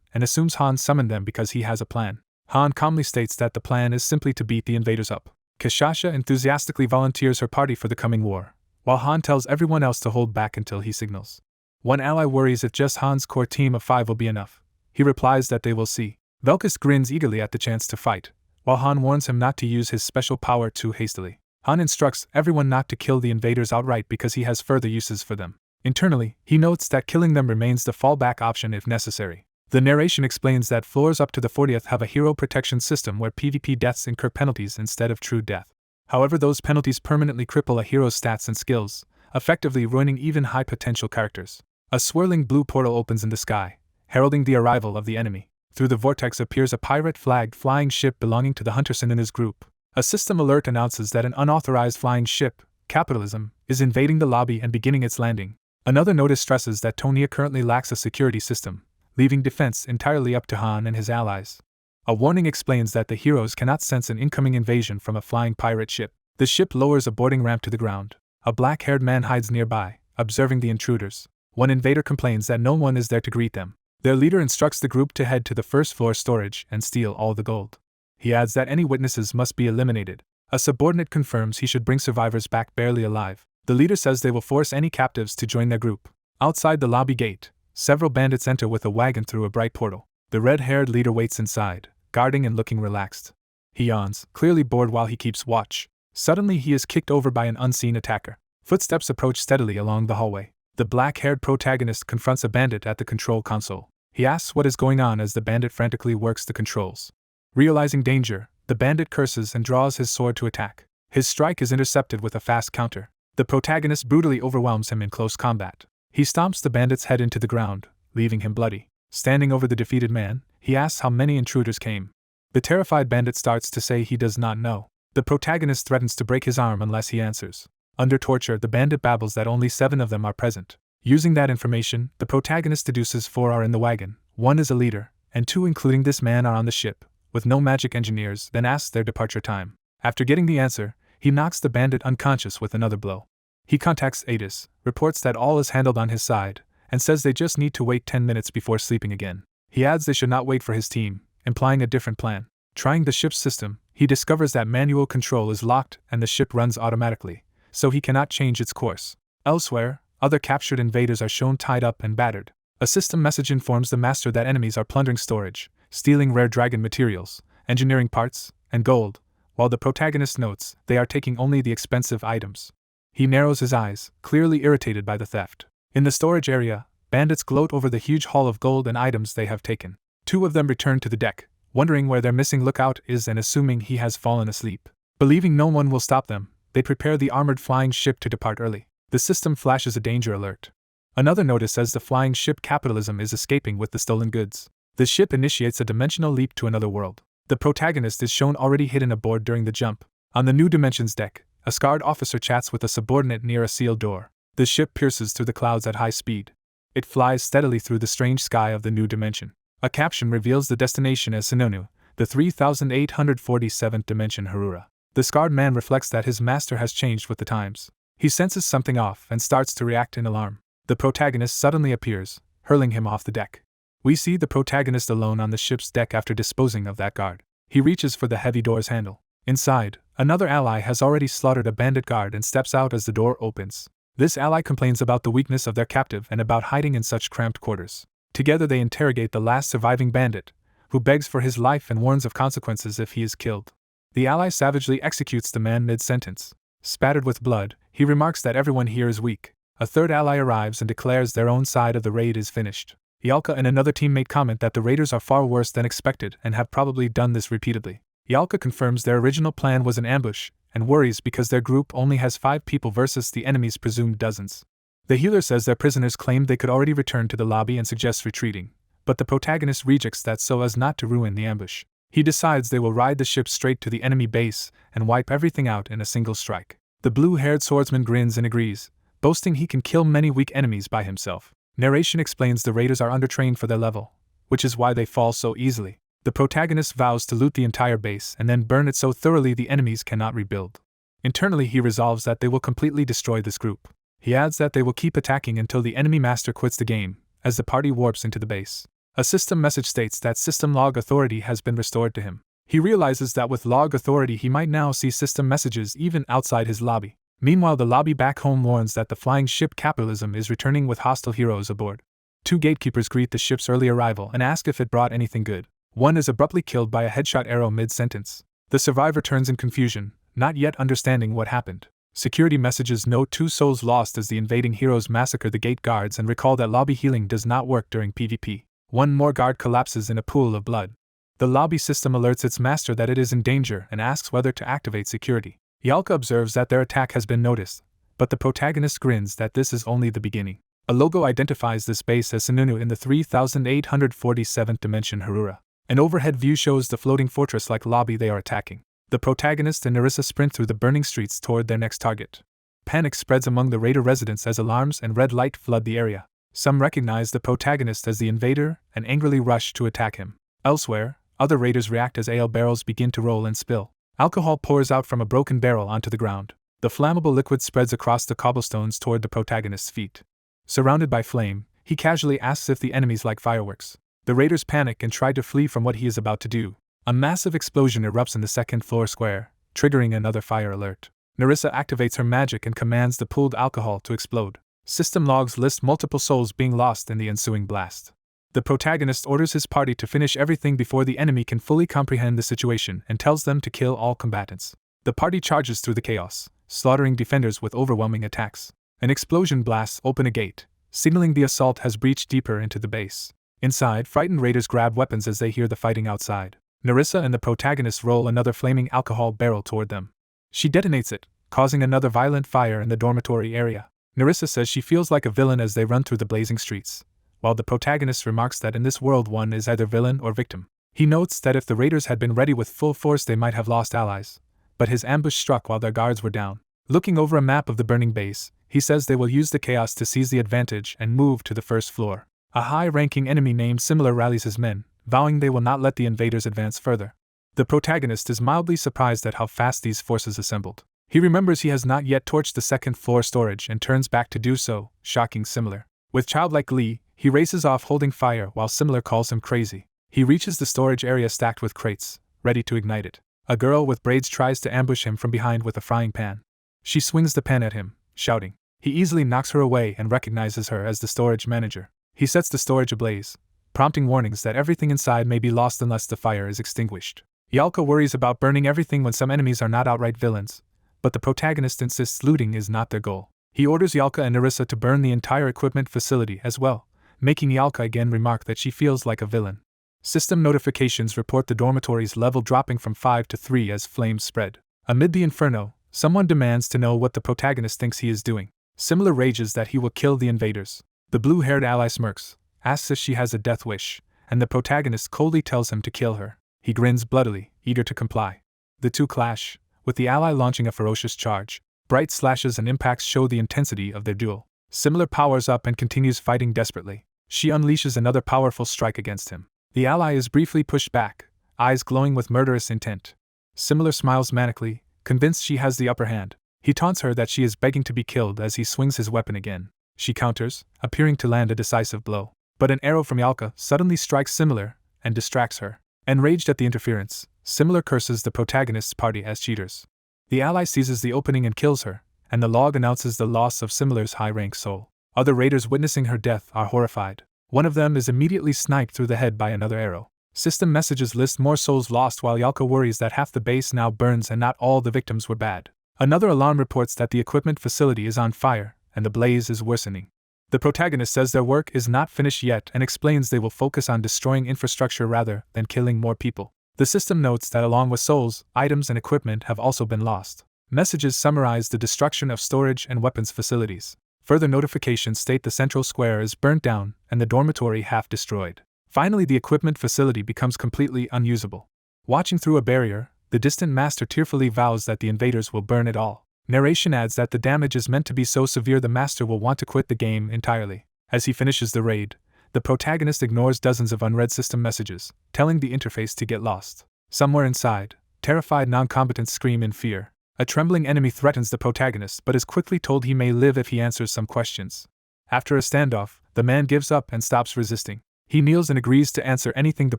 and assumes Han summoned them because he has a plan. Han calmly states that the plan is simply to beat the invaders up. Kashasha enthusiastically volunteers her party for the coming war, while Han tells everyone else to hold back until he signals. One ally worries if just Han's core team of 5 will be enough. He replies that they will see. Velkus grins eagerly at the chance to fight, while Han warns him not to use his special power too hastily. Han instructs everyone not to kill the invaders outright because he has further uses for them. Internally, he notes that killing them remains the fallback option if necessary. The narration explains that floors up to the 40th have a hero protection system where PvP deaths incur penalties instead of true death. However, those penalties permanently cripple a hero's stats and skills, effectively ruining even high-potential characters. A swirling blue portal opens in the sky, heralding the arrival of the enemy. Through the vortex appears a pirate-flagged flying ship belonging to the Hunter Sununu's group. A system alert announces that an unauthorized flying ship, Capitalism, is invading the lobby and beginning its landing. Another notice stresses that Tonia currently lacks a security system, leaving defense entirely up to Han and his allies. A warning explains that the heroes cannot sense an incoming invasion from a flying pirate ship. The ship lowers a boarding ramp to the ground. A black-haired man hides nearby, observing the intruders. One invader complains that no one is there to greet them. Their leader instructs the group to head to the first-floor storage and steal all the gold. He adds that any witnesses must be eliminated. A subordinate confirms he should bring survivors back barely alive. The leader says they will force any captives to join their group. Outside the lobby gate, several bandits enter with a wagon through a bright portal. The red-haired leader waits inside, guarding and looking relaxed. He yawns, clearly bored while he keeps watch. Suddenly he is kicked over by an unseen attacker. Footsteps approach steadily along the hallway. The black-haired protagonist confronts a bandit at the control console. He asks what is going on as the bandit frantically works the controls. Realizing danger, the bandit curses and draws his sword to attack. His strike is intercepted with a fast counter. The protagonist brutally overwhelms him in close combat. He stomps the bandit's head into the ground, leaving him bloody. Standing over the defeated man, he asks how many intruders came. The terrified bandit starts to say he does not know. The protagonist threatens to break his arm unless he answers. Under torture, the bandit babbles that only 7 of them are present. Using that information, the protagonist deduces 4 are in the wagon, 1 is a leader, and 2 including this man are on the ship, with no magic engineers, then asks their departure time. After getting the answer, he knocks the bandit unconscious with another blow. He contacts Adis, reports that all is handled on his side, and says they just need to wait 10 minutes before sleeping again. He adds they should not wait for his team, implying a different plan. Trying the ship's system, he discovers that manual control is locked and the ship runs automatically, so he cannot change its course. Elsewhere, other captured invaders are shown tied up and battered. A system message informs the master that enemies are plundering storage, stealing rare dragon materials, engineering parts, and gold, while the protagonist notes they are taking only the expensive items. He narrows his eyes, clearly irritated by the theft. In the storage area, bandits gloat over the huge haul of gold and items they have taken. 2 of them return to the deck, wondering where their missing lookout is and assuming he has fallen asleep. Believing no one will stop them, they prepare the armored flying ship to depart early. The system flashes a danger alert. Another notice says the flying ship Capitalism is escaping with the stolen goods. The ship initiates a dimensional leap to another world. The protagonist is shown already hidden aboard during the jump. On the New Dimensions deck, a scarred officer chats with a subordinate near a sealed door. The ship pierces through the clouds at high speed. It flies steadily through the strange sky of the new dimension. A caption reveals the destination as Sinonu, the 3847th dimension Harura. The scarred man reflects that his master has changed with the times. He senses something off and starts to react in alarm. The protagonist suddenly appears, hurling him off the deck. We see the protagonist alone on the ship's deck after disposing of that guard. He reaches for the heavy door's handle. Inside, another ally has already slaughtered a bandit guard and steps out as the door opens. This ally complains about the weakness of their captive and about hiding in such cramped quarters. Together they interrogate the last surviving bandit, who begs for his life and warns of consequences if he is killed. The ally savagely executes the man mid-sentence. Spattered with blood, he remarks that everyone here is weak. A third ally arrives and declares their own side of the raid is finished. Yalka and another teammate comment that the raiders are far worse than expected and have probably done this repeatedly. Yalka confirms their original plan was an ambush, and worries because their group only has 5 people versus the enemy's presumed dozens. The healer says their prisoners claimed they could already return to the lobby and suggests retreating, but the protagonist rejects that so as not to ruin the ambush. He decides they will ride the ship straight to the enemy base and wipe everything out in a single strike. The blue-haired swordsman grins and agrees, boasting he can kill many weak enemies by himself. Narration explains the raiders are undertrained for their level, which is why they fall so easily. The protagonist vows to loot the entire base and then burn it so thoroughly the enemies cannot rebuild. Internally he resolves that they will completely destroy this group. He adds that they will keep attacking until the enemy master quits the game, as the party warps into the base. A system message states that system log authority has been restored to him. He realizes that with log authority he might now see system messages even outside his lobby. Meanwhile, the lobby back home warns that the flying ship Capitalism is returning with hostile heroes aboard. 2 gatekeepers greet the ship's early arrival and ask if it brought anything good. One is abruptly killed by a headshot arrow mid-sentence. The survivor turns in confusion, not yet understanding what happened. Security messages note 2 souls lost as the invading heroes massacre the gate guards and recall that lobby healing does not work during PvP. 1 more guard collapses in a pool of blood. The lobby system alerts its master that it is in danger and asks whether to activate security. Yalka observes that their attack has been noticed, but the protagonist grins that this is only the beginning. A logo identifies this base as Sinunu in the 3847th dimension Harura. An overhead view shows the floating fortress-like lobby they are attacking. The protagonist and Nerissa sprint through the burning streets toward their next target. Panic spreads among the raider residents as alarms and red light flood the area. Some recognize the protagonist as the invader and angrily rush to attack him. Elsewhere, other raiders react as ale barrels begin to roll and spill. Alcohol pours out from a broken barrel onto the ground. The flammable liquid spreads across the cobblestones toward the protagonist's feet. Surrounded by flame, he casually asks if the enemies like fireworks. The raiders panic and try to flee from what he is about to do. A massive explosion erupts in the second-floor square, triggering another fire alert. Nerissa activates her magic and commands the pooled alcohol to explode. System logs list multiple souls being lost in the ensuing blast. The protagonist orders his party to finish everything before the enemy can fully comprehend the situation and tells them to kill all combatants. The party charges through the chaos, slaughtering defenders with overwhelming attacks. An explosion blasts open a gate, signaling the assault has breached deeper into the base. Inside, frightened raiders grab weapons as they hear the fighting outside. Nerissa and the protagonist roll another flaming alcohol barrel toward them. She detonates it, causing another violent fire in the dormitory area. Nerissa says she feels like a villain as they run through the blazing streets, while the protagonist remarks that in this world one is either villain or victim. He notes that if the raiders had been ready with full force they might have lost allies, but his ambush struck while their guards were down. Looking over a map of the burning base, he says they will use the chaos to seize the advantage and move to the first floor. A high-ranking enemy named Similar rallies his men, vowing they will not let the invaders advance further. The protagonist is mildly surprised at how fast these forces assembled. He remembers he has not yet torched the second-floor storage and turns back to do so, shocking Similar. With childlike glee, he races off holding fire while Similar calls him crazy. He reaches the storage area stacked with crates, ready to ignite it. A girl with braids tries to ambush him from behind with a frying pan. She swings the pan at him, shouting. He easily knocks her away and recognizes her as the storage manager. He sets the storage ablaze, prompting warnings that everything inside may be lost unless the fire is extinguished. Yalka worries about burning everything when some enemies are not outright villains, but the protagonist insists looting is not their goal. He orders Yalka and Nerissa to burn the entire equipment facility as well, making Yalka again remark that she feels like a villain. System notifications report the dormitory's level dropping from 5 to 3 as flames spread. Amid the inferno, someone demands to know what the protagonist thinks he is doing. Similar rages that he will kill the invaders. The blue-haired ally smirks, asks if she has a death wish, and the protagonist coldly tells him to kill her. He grins bloodily, eager to comply. The two clash, with the ally launching a ferocious charge. Bright slashes and impacts show the intensity of their duel. Similar powers up and continues fighting desperately. She unleashes another powerful strike against him. The ally is briefly pushed back, eyes glowing with murderous intent. Similar smiles manically, convinced she has the upper hand. He taunts her that she is begging to be killed as he swings his weapon again. She counters, appearing to land a decisive blow. But an arrow from Yalka suddenly strikes Similar and distracts her. Enraged at the interference, Similar curses the protagonist's party as cheaters. The ally seizes the opening and kills her, and the log announces the loss of Similar's high-rank soul. Other raiders witnessing her death are horrified. One of them is immediately sniped through the head by another arrow. System messages list more souls lost while Yalka worries that half the base now burns and not all the victims were bad. Another alarm reports that the equipment facility is on fire, and the blaze is worsening. The protagonist says their work is not finished yet and explains they will focus on destroying infrastructure rather than killing more people. The system notes that along with souls, items and equipment have also been lost. Messages summarize the destruction of storage and weapons facilities. Further notifications state the central square is burnt down and the dormitory half destroyed. Finally, the equipment facility becomes completely unusable. Watching through a barrier, the distant master tearfully vows that the invaders will burn it all. Narration adds that the damage is meant to be so severe the master will want to quit the game entirely. As he finishes the raid, the protagonist ignores dozens of unread system messages, telling the interface to get lost. Somewhere inside, terrified non-combatants scream in fear. A trembling enemy threatens the protagonist but is quickly told he may live if he answers some questions. After a standoff, the man gives up and stops resisting. He kneels and agrees to answer anything the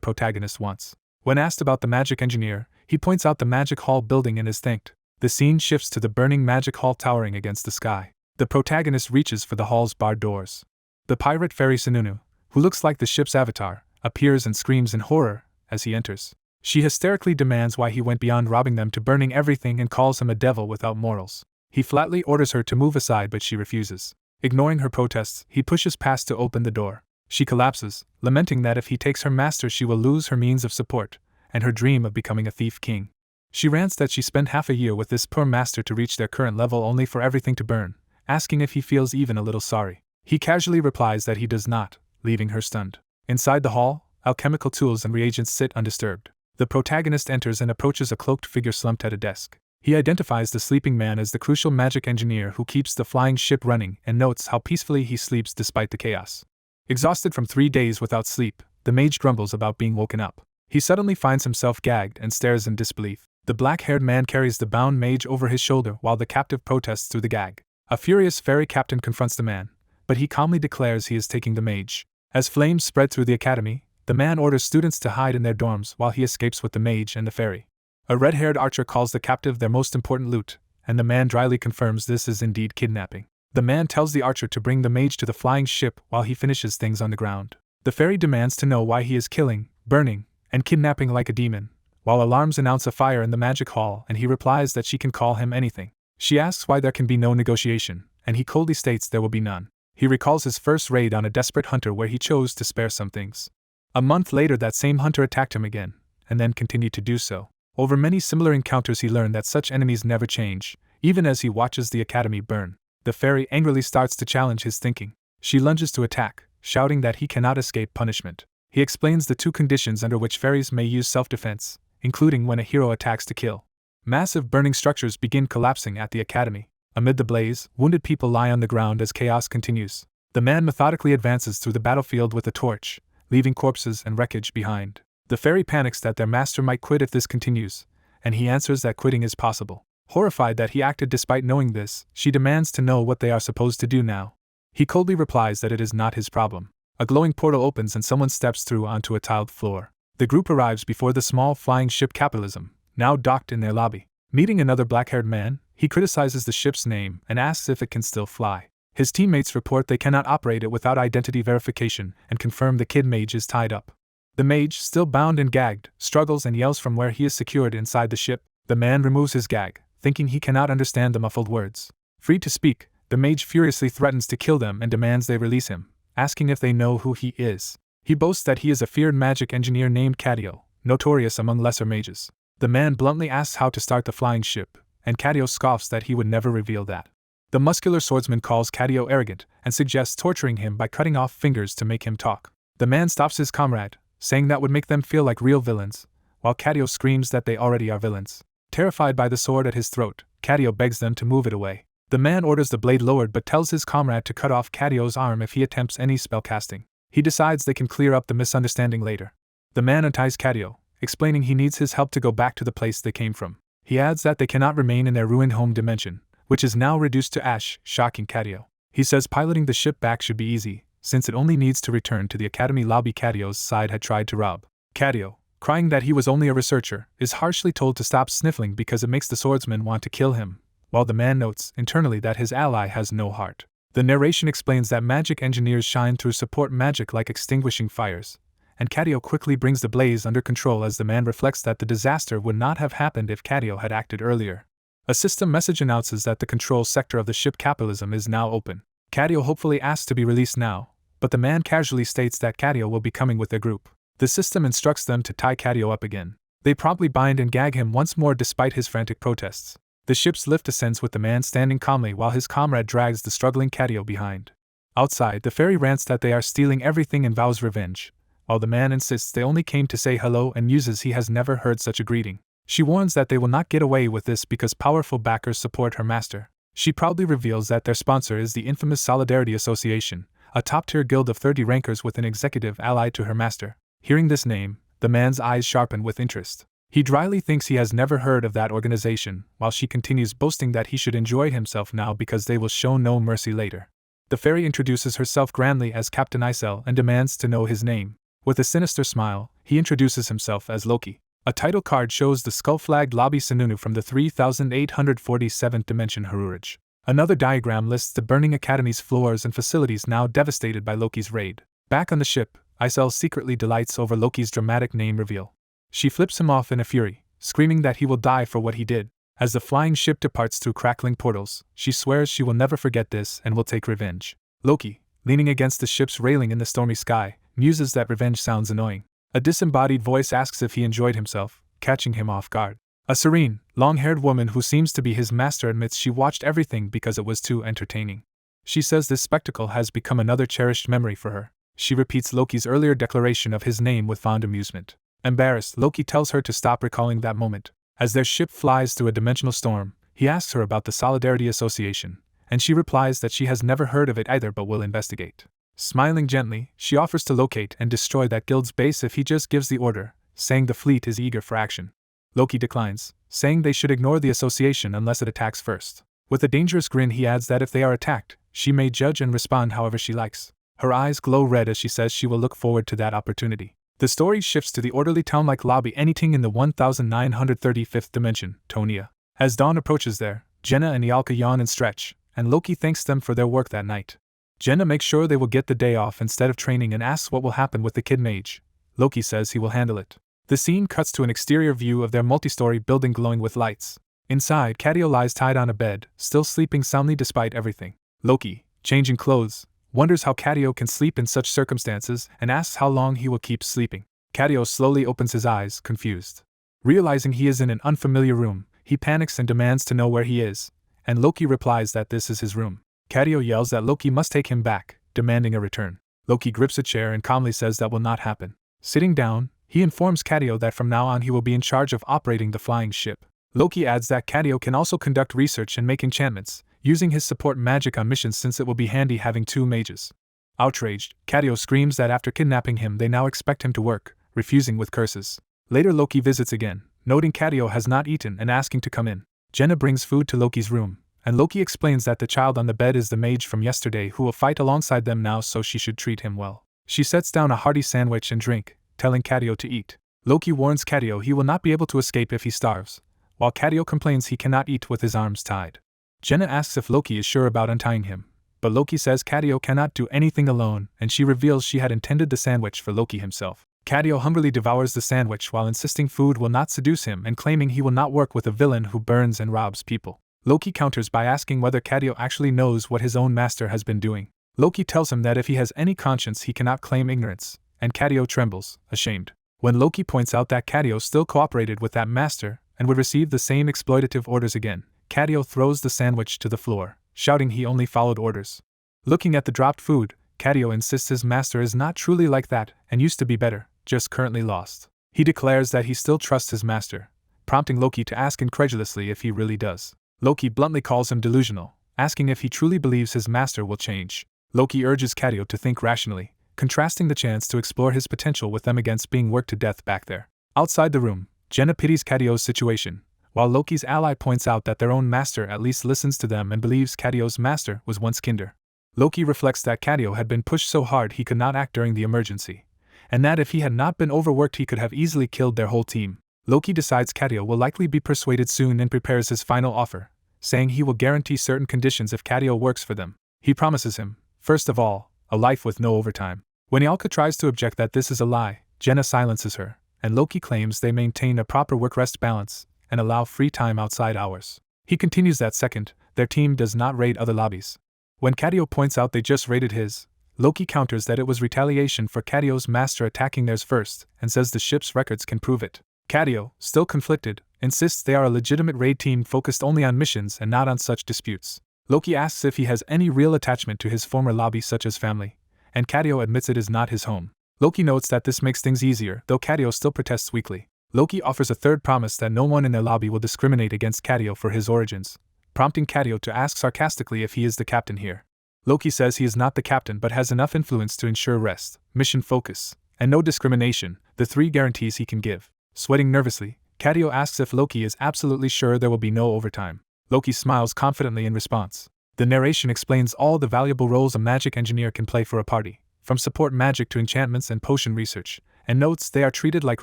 protagonist wants. When asked about the magic engineer, he points out the magic hall building and is thanked. The scene shifts to the burning magic hall towering against the sky. The protagonist reaches for the hall's barred doors. The pirate fairy Sununu, who looks like the ship's avatar, appears and screams in horror as he enters. She hysterically demands why he went beyond robbing them to burning everything and calls him a devil without morals. He flatly orders her to move aside but she refuses. Ignoring her protests, he pushes past to open the door. She collapses, lamenting that if he takes her master she will lose her means of support, and her dream of becoming a thief king. She rants that she spent half a year with this poor master to reach their current level only for everything to burn, asking if he feels even a little sorry. He casually replies that he does not, leaving her stunned. Inside the hall, alchemical tools and reagents sit undisturbed. The protagonist enters and approaches a cloaked figure slumped at a desk. He identifies the sleeping man as the crucial magic engineer who keeps the flying ship running and notes how peacefully he sleeps despite the chaos. Exhausted from 3 days without sleep, the mage grumbles about being woken up. He suddenly finds himself gagged and stares in disbelief. The black-haired man carries the bound mage over his shoulder while the captive protests through the gag. A furious ferry captain confronts the man, but he calmly declares he is taking the mage. As flames spread through the academy, the man orders students to hide in their dorms while he escapes with the mage and the ferry. A red-haired archer calls the captive their most important loot, and the man dryly confirms this is indeed kidnapping. The man tells the archer to bring the mage to the flying ship while he finishes things on the ground. The ferry demands to know why he is killing, burning, and kidnapping like a demon, while alarms announce a fire in the magic hall and he replies that she can call him anything. She asks why there can be no negotiation, and he coldly states there will be none. He recalls his first raid on a desperate hunter where he chose to spare some things. A month later that same hunter attacked him again, and then continued to do so. Over many similar encounters he learned that such enemies never change, even as he watches the academy burn. The fairy angrily starts to challenge his thinking. She lunges to attack, shouting that he cannot escape punishment. He explains the 2 conditions under which fairies may use self-defense, including when a hero attacks to kill. Massive burning structures begin collapsing at the academy. Amid the blaze, wounded people lie on the ground as chaos continues. The man methodically advances through the battlefield with a torch, leaving corpses and wreckage behind. The fairy panics that their master might quit if this continues, and he answers that quitting is possible. Horrified that he acted despite knowing this, she demands to know what they are supposed to do now. He coldly replies that it is not his problem. A glowing portal opens and someone steps through onto a tiled floor. The group arrives before the small flying ship Capitalism, now docked in their lobby. Meeting another black-haired man, he criticizes the ship's name and asks if it can still fly. His teammates report they cannot operate it without identity verification and confirm the kid mage is tied up. The mage, still bound and gagged, struggles and yells from where he is secured inside the ship. The man removes his gag, thinking he cannot understand the muffled words. Free to speak, the mage furiously threatens to kill them and demands they release him, asking if they know who he is. He boasts that he is a feared magic engineer named Cadio, notorious among lesser mages. The man bluntly asks how to start the flying ship, and Cadio scoffs that he would never reveal that. The muscular swordsman calls Cadio arrogant and suggests torturing him by cutting off fingers to make him talk. The man stops his comrade, saying that would make them feel like real villains, while Cadio screams that they already are villains. Terrified by the sword at his throat, Cadio begs them to move it away. The man orders the blade lowered but tells his comrade to cut off Cadio's arm if he attempts any spellcasting. He decides they can clear up the misunderstanding later. The man unties Cadio, explaining he needs his help to go back to the place they came from. He adds that they cannot remain in their ruined home dimension, which is now reduced to ash, shocking Cadio. He says piloting the ship back should be easy, since it only needs to return to the academy lobby Cadio's side had tried to rob. Cadio, crying that he was only a researcher, is harshly told to stop sniffling because it makes the swordsman want to kill him, while the man notes internally that his ally has no heart. The narration explains that magic engineers shine through support magic like extinguishing fires, and Cadio quickly brings the blaze under control as the man reflects that the disaster would not have happened if Cadio had acted earlier. A system message announces that the control sector of the ship Capitalism is now open. Cadio hopefully asks to be released now, but the man casually states that Cadio will be coming with their group. The system instructs them to tie Cadio up again. They promptly bind and gag him once more despite his frantic protests. The ship's lift ascends with the man standing calmly while his comrade drags the struggling Cadio behind. Outside, the fairy rants that they are stealing everything and vows revenge, while the man insists they only came to say hello and muses he has never heard such a greeting. She warns that they will not get away with this because powerful backers support her master. She proudly reveals that their sponsor is the infamous Solidarity Association, a top-tier guild of 30 rankers with an executive allied to her master. Hearing this name, the man's eyes sharpen with interest. He dryly thinks he has never heard of that organization, while she continues boasting that he should enjoy himself now because they will show no mercy later. The fairy introduces herself grandly as Captain Isel and demands to know his name. With a sinister smile, he introduces himself as Loki. A title card shows the skull-flagged Lobby Sununu from the 3847th dimension Haruraj. Another diagram lists the burning academy's floors and facilities now devastated by Loki's raid. Back on the ship, Isel secretly delights over Loki's dramatic name reveal. She flips him off in a fury, screaming that he will die for what he did. As the flying ship departs through crackling portals, she swears she will never forget this and will take revenge. Loki, leaning against the ship's railing in the stormy sky, muses that revenge sounds annoying. A disembodied voice asks if he enjoyed himself, catching him off guard. A serene, long-haired woman who seems to be his master admits she watched everything because it was too entertaining. She says this spectacle has become another cherished memory for her. She repeats Loki's earlier declaration of his name with fond amusement. Embarrassed, Loki tells her to stop recalling that moment. As their ship flies through a dimensional storm, he asks her about the Solidarity Association, and she replies that she has never heard of it either but will investigate. Smiling gently, she offers to locate and destroy that guild's base if he just gives the order, saying the fleet is eager for action. Loki declines, saying they should ignore the association unless it attacks first. With a dangerous grin he adds that if they are attacked, she may judge and respond however she likes. Her eyes glow red as she says she will look forward to that opportunity. The story shifts to the orderly town-like lobby anything in the 1935th dimension, Tonia. As dawn approaches there, Jenna and Ialka yawn and stretch, and Loki thanks them for their work that night. Jenna makes sure they will get the day off instead of training and asks what will happen with the kid mage. Loki says he will handle it. The scene cuts to an exterior view of their multi-story building glowing with lights. Inside, Cadio lies tied on a bed, still sleeping soundly despite everything. Loki, changing clothes, wonders how Cadio can sleep in such circumstances and asks how long he will keep sleeping. Cadio slowly opens his eyes, confused. Realizing he is in an unfamiliar room, he panics and demands to know where he is, and Loki replies that this is his room. Cadio yells that Loki must take him back, demanding a return. Loki grips a chair and calmly says that will not happen. Sitting down, he informs Cadio that from now on he will be in charge of operating the flying ship. Loki adds that Cadio can also conduct research and make enchantments, using his support magic on missions since it will be handy having two mages. Outraged, Cadio screams that after kidnapping him they now expect him to work, refusing with curses. Later Loki visits again, noting Cadio has not eaten and asking to come in. Jenna brings food to Loki's room, and Loki explains that the child on the bed is the mage from yesterday who will fight alongside them now, so she should treat him well. She sets down a hearty sandwich and drink, telling Cadio to eat. Loki warns Cadio he will not be able to escape if he starves, while Cadio complains he cannot eat with his arms tied. Jenna asks if Loki is sure about untying him, but Loki says Cadio cannot do anything alone, and she reveals she had intended the sandwich for Loki himself. Cadio hungrily devours the sandwich while insisting food will not seduce him and claiming he will not work with a villain who burns and robs people. Loki counters by asking whether Cadio actually knows what his own master has been doing. Loki tells him that if he has any conscience he cannot claim ignorance, and Cadio trembles, ashamed. When Loki points out that Cadio still cooperated with that master and would receive the same exploitative orders again, Cadio throws the sandwich to the floor, shouting he only followed orders. Looking at the dropped food, Cadio insists his master is not truly like that and used to be better, just currently lost. He declares that he still trusts his master, prompting Loki to ask incredulously if he really does. Loki bluntly calls him delusional, asking if he truly believes his master will change. Loki urges Cadio to think rationally, contrasting the chance to explore his potential with them against being worked to death back there. Outside the room, Jenna pities Cadio's situation, while Loki's ally points out that their own master at least listens to them and believes Cadio's master was once kinder. Loki reflects that Cadio had been pushed so hard he could not act during the emergency, and that if he had not been overworked he could have easily killed their whole team. Loki decides Cadio will likely be persuaded soon and prepares his final offer, saying he will guarantee certain conditions if Cadio works for them. He promises him, first of all, a life with no overtime. When Ialka tries to object that this is a lie, Jenna silences her, and Loki claims they maintain a proper work-rest balance and allow free time outside hours. He continues that second, their team does not raid other lobbies. When Cadio points out they just raided his, Loki counters that it was retaliation for Cadio's master attacking theirs first and says the ship's records can prove it. Cadio, still conflicted, insists they are a legitimate raid team focused only on missions and not on such disputes. Loki asks if he has any real attachment to his former lobby such as family, and Cadio admits it is not his home. Loki notes that this makes things easier, though Cadio still protests weakly. Loki offers a third promise that no one in their lobby will discriminate against Cadio for his origins, prompting Cadio to ask sarcastically if he is the captain here. Loki says he is not the captain but has enough influence to ensure rest, mission focus, and no discrimination, the three guarantees he can give. Sweating nervously, Cadio asks if Loki is absolutely sure there will be no overtime. Loki smiles confidently in response. The narration explains all the valuable roles a magic engineer can play for a party, from support magic to enchantments and potion research, and notes they are treated like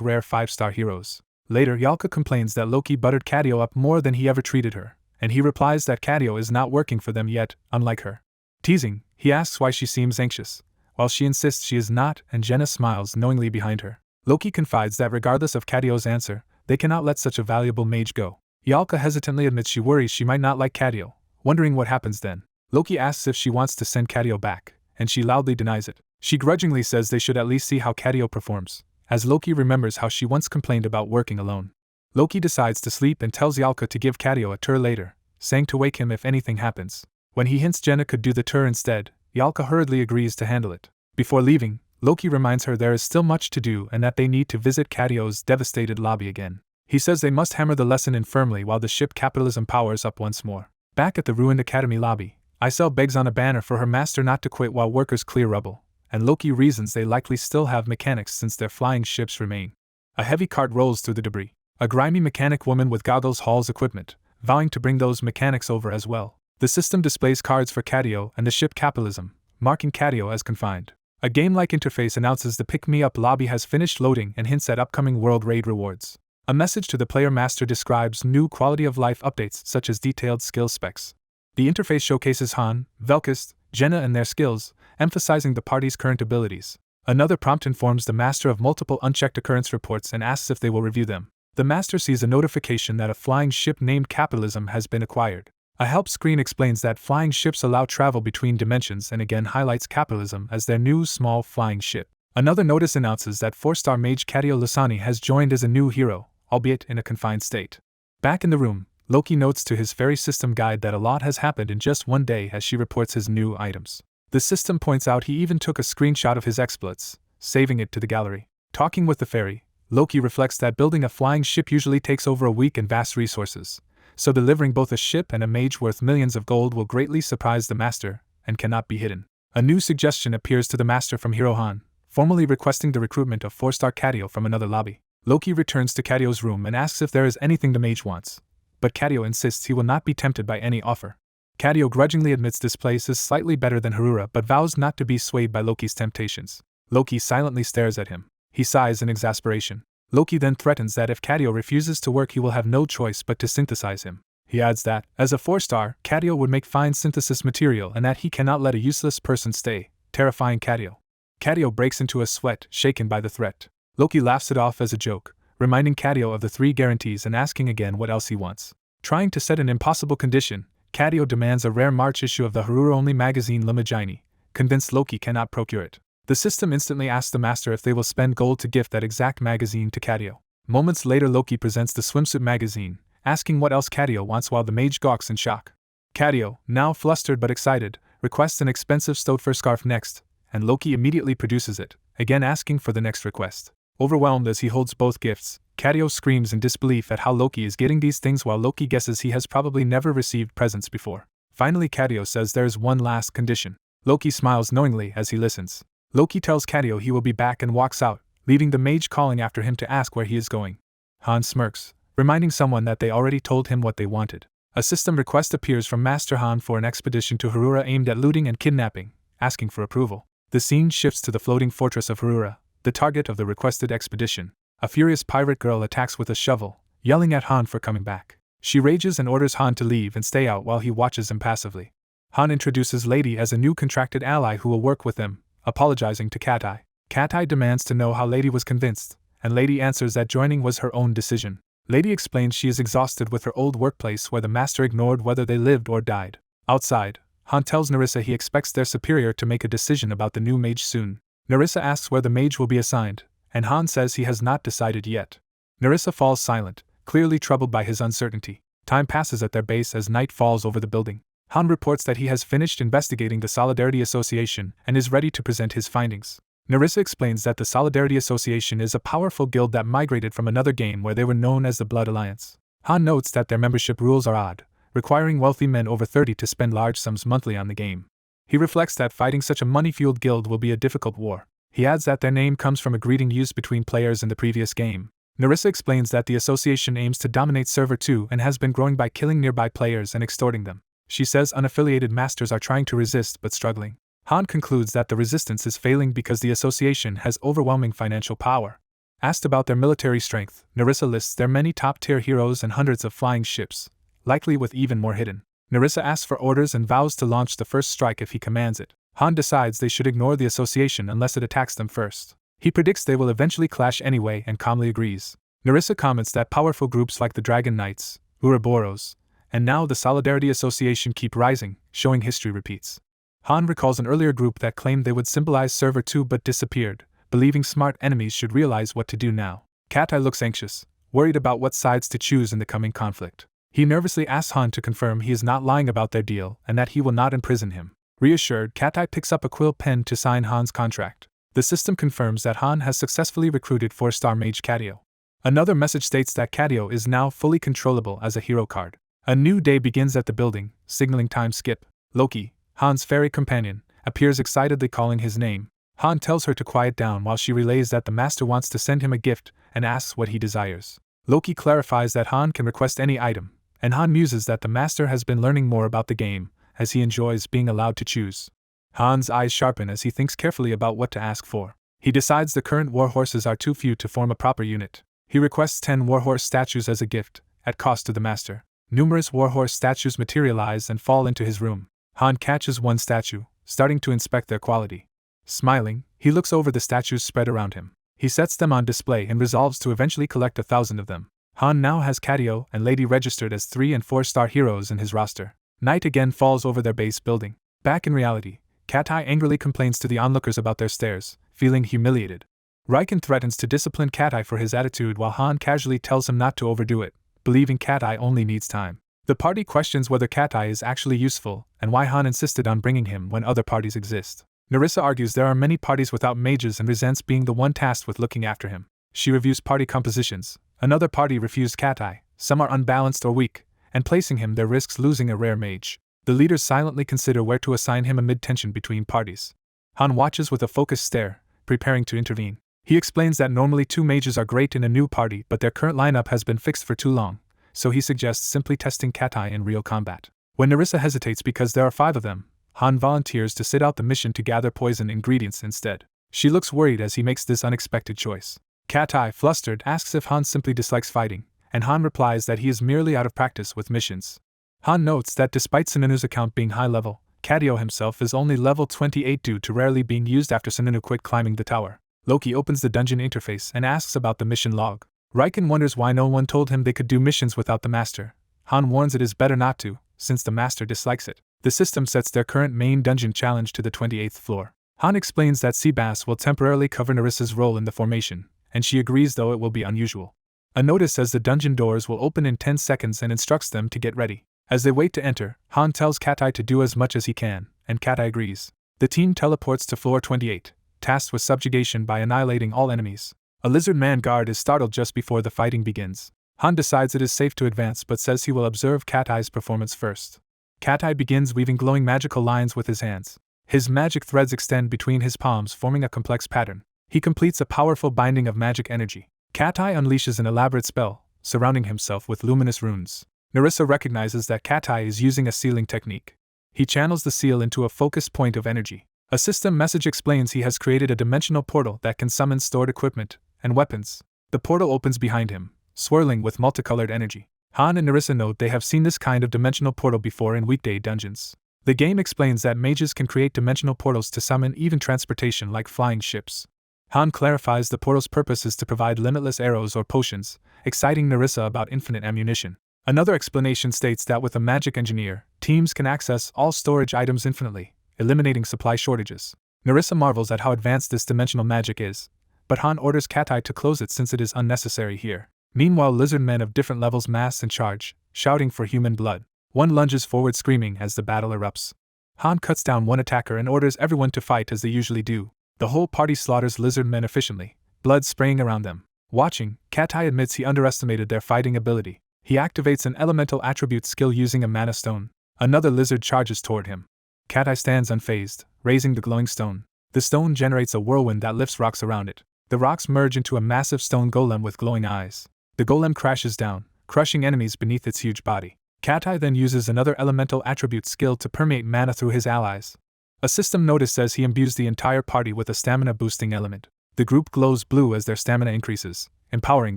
rare 5-star heroes. Later, Ialka complains that Loki buttered Cadio up more than he ever treated her, and he replies that Cadio is not working for them yet, unlike her. Teasing, he asks why she seems anxious, while she insists she is not, and Jenna smiles knowingly behind her. Loki confides that regardless of Cadio's answer, they cannot let such a valuable mage go. Ialka hesitantly admits she worries she might not like Cadio, wondering what happens then. Loki asks if she wants to send Cadio back, and she loudly denies it. She grudgingly says they should at least see how Cadio performs, as Loki remembers how she once complained about working alone. Loki decides to sleep and tells Ialka to give Cadio a tour later, saying to wake him if anything happens. When he hints Jenna could do the tour instead, Ialka hurriedly agrees to handle it. Before leaving, Loki reminds her there is still much to do and that they need to visit Cadio's devastated lobby again. He says they must hammer the lesson in firmly while the ship capitalism powers up once more. Back at the ruined academy lobby, Isel begs on a banner for her master not to quit while workers clear rubble, and Loki reasons they likely still have mechanics since their flying ships remain. A heavy cart rolls through the debris. A grimy mechanic woman with goggles hauls equipment, vowing to bring those mechanics over as well. The system displays cards for Cadio and the ship capitalism, marking Cadio as confined. A game-like interface announces the pick-me-up lobby has finished loading and hints at upcoming World Raid rewards. A message to the player master describes new quality-of-life updates such as detailed skill specs. The interface showcases Han, Velkist, Jenna and their skills, emphasizing the party's current abilities. Another prompt informs the master of multiple unchecked occurrence reports and asks if they will review them. The master sees a notification that a flying ship named Capitalism has been acquired. A help screen explains that flying ships allow travel between dimensions and again highlights Capitalism as their new small flying ship. Another notice announces that 4-star mage Cadio Lasani has joined as a new hero, albeit in a confined state. Back in the room, Loki notes to his fairy system guide that a lot has happened in just one day as she reports his new items. The system points out he even took a screenshot of his exploits, saving it to the gallery. Talking with the fairy, Loki reflects that building a flying ship usually takes over a week and vast resources, so delivering both a ship and a mage worth millions of gold will greatly surprise the master, and cannot be hidden. A new suggestion appears to the master from Hero Han, formally requesting the recruitment of 4-star Cadio from another lobby. Loki returns to Cadio's room and asks if there is anything the mage wants, but Cadio insists he will not be tempted by any offer. Cadio grudgingly admits this place is slightly better than Harura but vows not to be swayed by Loki's temptations. Loki silently stares at him. He sighs in exasperation. Loki then threatens that if Cadio refuses to work he will have no choice but to synthesize him. He adds that, as a 4-star, Cadio would make fine synthesis material and that he cannot let a useless person stay, terrifying Cadio. Cadio breaks into a sweat, shaken by the threat. Loki laughs it off as a joke, reminding Cadio of the 3 guarantees and asking again what else he wants. Trying to set an impossible condition, Cadio demands a rare March issue of the Harura-only magazine Limagini, convinced Loki cannot procure it. The system instantly asks the master if they will spend gold to gift that exact magazine to Cadio. Moments later Loki presents the swimsuit magazine, asking what else Cadio wants while the mage gawks in shock. Cadio, now flustered but excited, requests an expensive Stodfur scarf next, and Loki immediately produces it, again asking for the next request. Overwhelmed as he holds both gifts, Cadio screams in disbelief at how Loki is getting these things while Loki guesses he has probably never received presents before. Finally Cadio says there is one last condition. Loki smiles knowingly as he listens. Loki tells Cadio he will be back and walks out, leaving the mage calling after him to ask where he is going. Han smirks, reminding someone that they already told him what they wanted. A system request appears from Master Han for an expedition to Harura aimed at looting and kidnapping, asking for approval. The scene shifts to the floating fortress of Harura, the target of the requested expedition. A furious pirate girl attacks with a shovel, yelling at Han for coming back. She rages and orders Han to leave and stay out while he watches impassively. Han introduces Lady as a new contracted ally who will work with them, apologizing to Cat-Eye. Cat-Eye demands to know how Lady was convinced, and Lady answers that joining was her own decision. Lady explains she is exhausted with her old workplace where the master ignored whether they lived or died. Outside, Han tells Narissa he expects their superior to make a decision about the new mage soon. Narissa asks where the mage will be assigned, and Han says he has not decided yet. Narissa falls silent, clearly troubled by his uncertainty. Time passes at their base as night falls over the building. Han reports that he has finished investigating the Solidarity Association and is ready to present his findings. Narissa explains that the Solidarity Association is a powerful guild that migrated from another game where they were known as the Blood Alliance. Han notes that their membership rules are odd, requiring wealthy men over 30 to spend large sums monthly on the game. He reflects that fighting such a money-fueled guild will be a difficult war. He adds that their name comes from a greeting used between players in the previous game. Narissa explains that the association aims to dominate Server 2 and has been growing by killing nearby players and extorting them. She says unaffiliated masters are trying to resist but struggling. Han concludes that the resistance is failing because the association has overwhelming financial power. Asked about their military strength, Narissa lists their many top-tier heroes and hundreds of flying ships, likely with even more hidden. Narissa asks for orders and vows to launch the first strike if he commands it. Han decides they should ignore the association unless it attacks them first. He predicts they will eventually clash anyway and calmly agrees. Narissa comments that powerful groups like the Dragon Knights, Ouroboros, and now the Solidarity Association keep rising, showing history repeats. Han recalls an earlier group that claimed they would symbolize Server 2 but disappeared, believing smart enemies should realize what to do now. Cat-Eye looks anxious, worried about what sides to choose in the coming conflict. He nervously asks Han to confirm he is not lying about their deal and that he will not imprison him. Reassured, Cat-Eye picks up a quill pen to sign Han's contract. The system confirms that Han has successfully recruited 4-star mage Katio. Another message states that Katio is now fully controllable as a hero card. A new day begins at the building, signaling time skip. Loki, Han's fairy companion, appears excitedly calling his name. Han tells her to quiet down while she relays that the master wants to send him a gift and asks what he desires. Loki clarifies that Han can request any item, and Han muses that the master has been learning more about the game, as he enjoys being allowed to choose. Han's eyes sharpen as he thinks carefully about what to ask for. He decides the current warhorses are too few to form a proper unit. He requests 10 warhorse statues as a gift, at cost to the master. Numerous warhorse statues materialize and fall into his room. Han catches one statue, starting to inspect their quality. Smiling, he looks over the statues spread around him. He sets them on display and resolves to eventually collect 1,000 of them. Han now has Katio and Lady registered as 3- and 4-star heroes in his roster. Night again falls over their base building. Back in reality, Katai angrily complains to the onlookers about their stares, feeling humiliated. Riken threatens to discipline Katai for his attitude while Han casually tells him not to overdo it, believing Katai only needs time. The party questions whether Katai is actually useful and why Han insisted on bringing him when other parties exist. Nerissa argues there are many parties without mages and resents being the one tasked with looking after him. She reviews party compositions. Another party refused Katai, some are unbalanced or weak, and placing him there risks losing a rare mage. The leaders silently consider where to assign him amid tension between parties. Han watches with a focused stare, preparing to intervene. He explains that normally 2 mages are great in a new party but their current lineup has been fixed for too long, so he suggests simply testing Katai in real combat. When Nerissa hesitates because there are 5 of them, Han volunteers to sit out the mission to gather poison ingredients instead. She looks worried as he makes this unexpected choice. Katai, flustered, asks if Han simply dislikes fighting, and Han replies that he is merely out of practice with missions. Han notes that despite Sununu's account being high level, Katio himself is only level 28 due to rarely being used after Sununu quit climbing the tower. Loki opens the dungeon interface and asks about the mission log. Riken wonders why no one told him they could do missions without the master. Han warns it is better not to, since the master dislikes it. The system sets their current main dungeon challenge to the 28th floor. Han explains that Seabass will temporarily cover Nerissa's role in the formation, and she agrees though it will be unusual. A notice says the dungeon doors will open in 10 seconds and instructs them to get ready. As they wait to enter, Han tells Katai to do as much as he can, and Katai agrees. The team teleports to floor 28, tasked with subjugation by annihilating all enemies. A lizard man guard is startled just before the fighting begins. Han decides it is safe to advance but says he will observe Katai's performance first. Katai begins weaving glowing magical lines with his hands. His magic threads extend between his palms, forming a complex pattern. He completes a powerful binding of magic energy. Katai unleashes an elaborate spell, surrounding himself with luminous runes. Nerissa recognizes that Katai is using a sealing technique. He channels the seal into a focused point of energy. A system message explains he has created a dimensional portal that can summon stored equipment and weapons. The portal opens behind him, swirling with multicolored energy. Han and Nerissa note they have seen this kind of dimensional portal before in weekday dungeons. The game explains that mages can create dimensional portals to summon even transportation like flying ships. Han clarifies the portal's purpose is to provide limitless arrows or potions, exciting Nerissa about infinite ammunition. Another explanation states that with a magic engineer, teams can access all storage items infinitely, eliminating supply shortages. Nerissa marvels at how advanced this dimensional magic is, but Han orders Katai to close it since it is unnecessary here. Meanwhile, lizard men of different levels mass and charge, shouting for human blood. One lunges forward screaming as the battle erupts. Han cuts down one attacker and orders everyone to fight as they usually do. The whole party slaughters lizard men efficiently, blood spraying around them. Watching, Katai admits he underestimated their fighting ability. He activates an elemental attribute skill using a mana stone. Another lizard charges toward him. Katai stands unfazed, raising the glowing stone. The stone generates a whirlwind that lifts rocks around it. The rocks merge into a massive stone golem with glowing eyes. The golem crashes down, crushing enemies beneath its huge body. Katai then uses another elemental attribute skill to permeate mana through his allies. A system notice says he imbues the entire party with a stamina-boosting element. The group glows blue as their stamina increases, empowering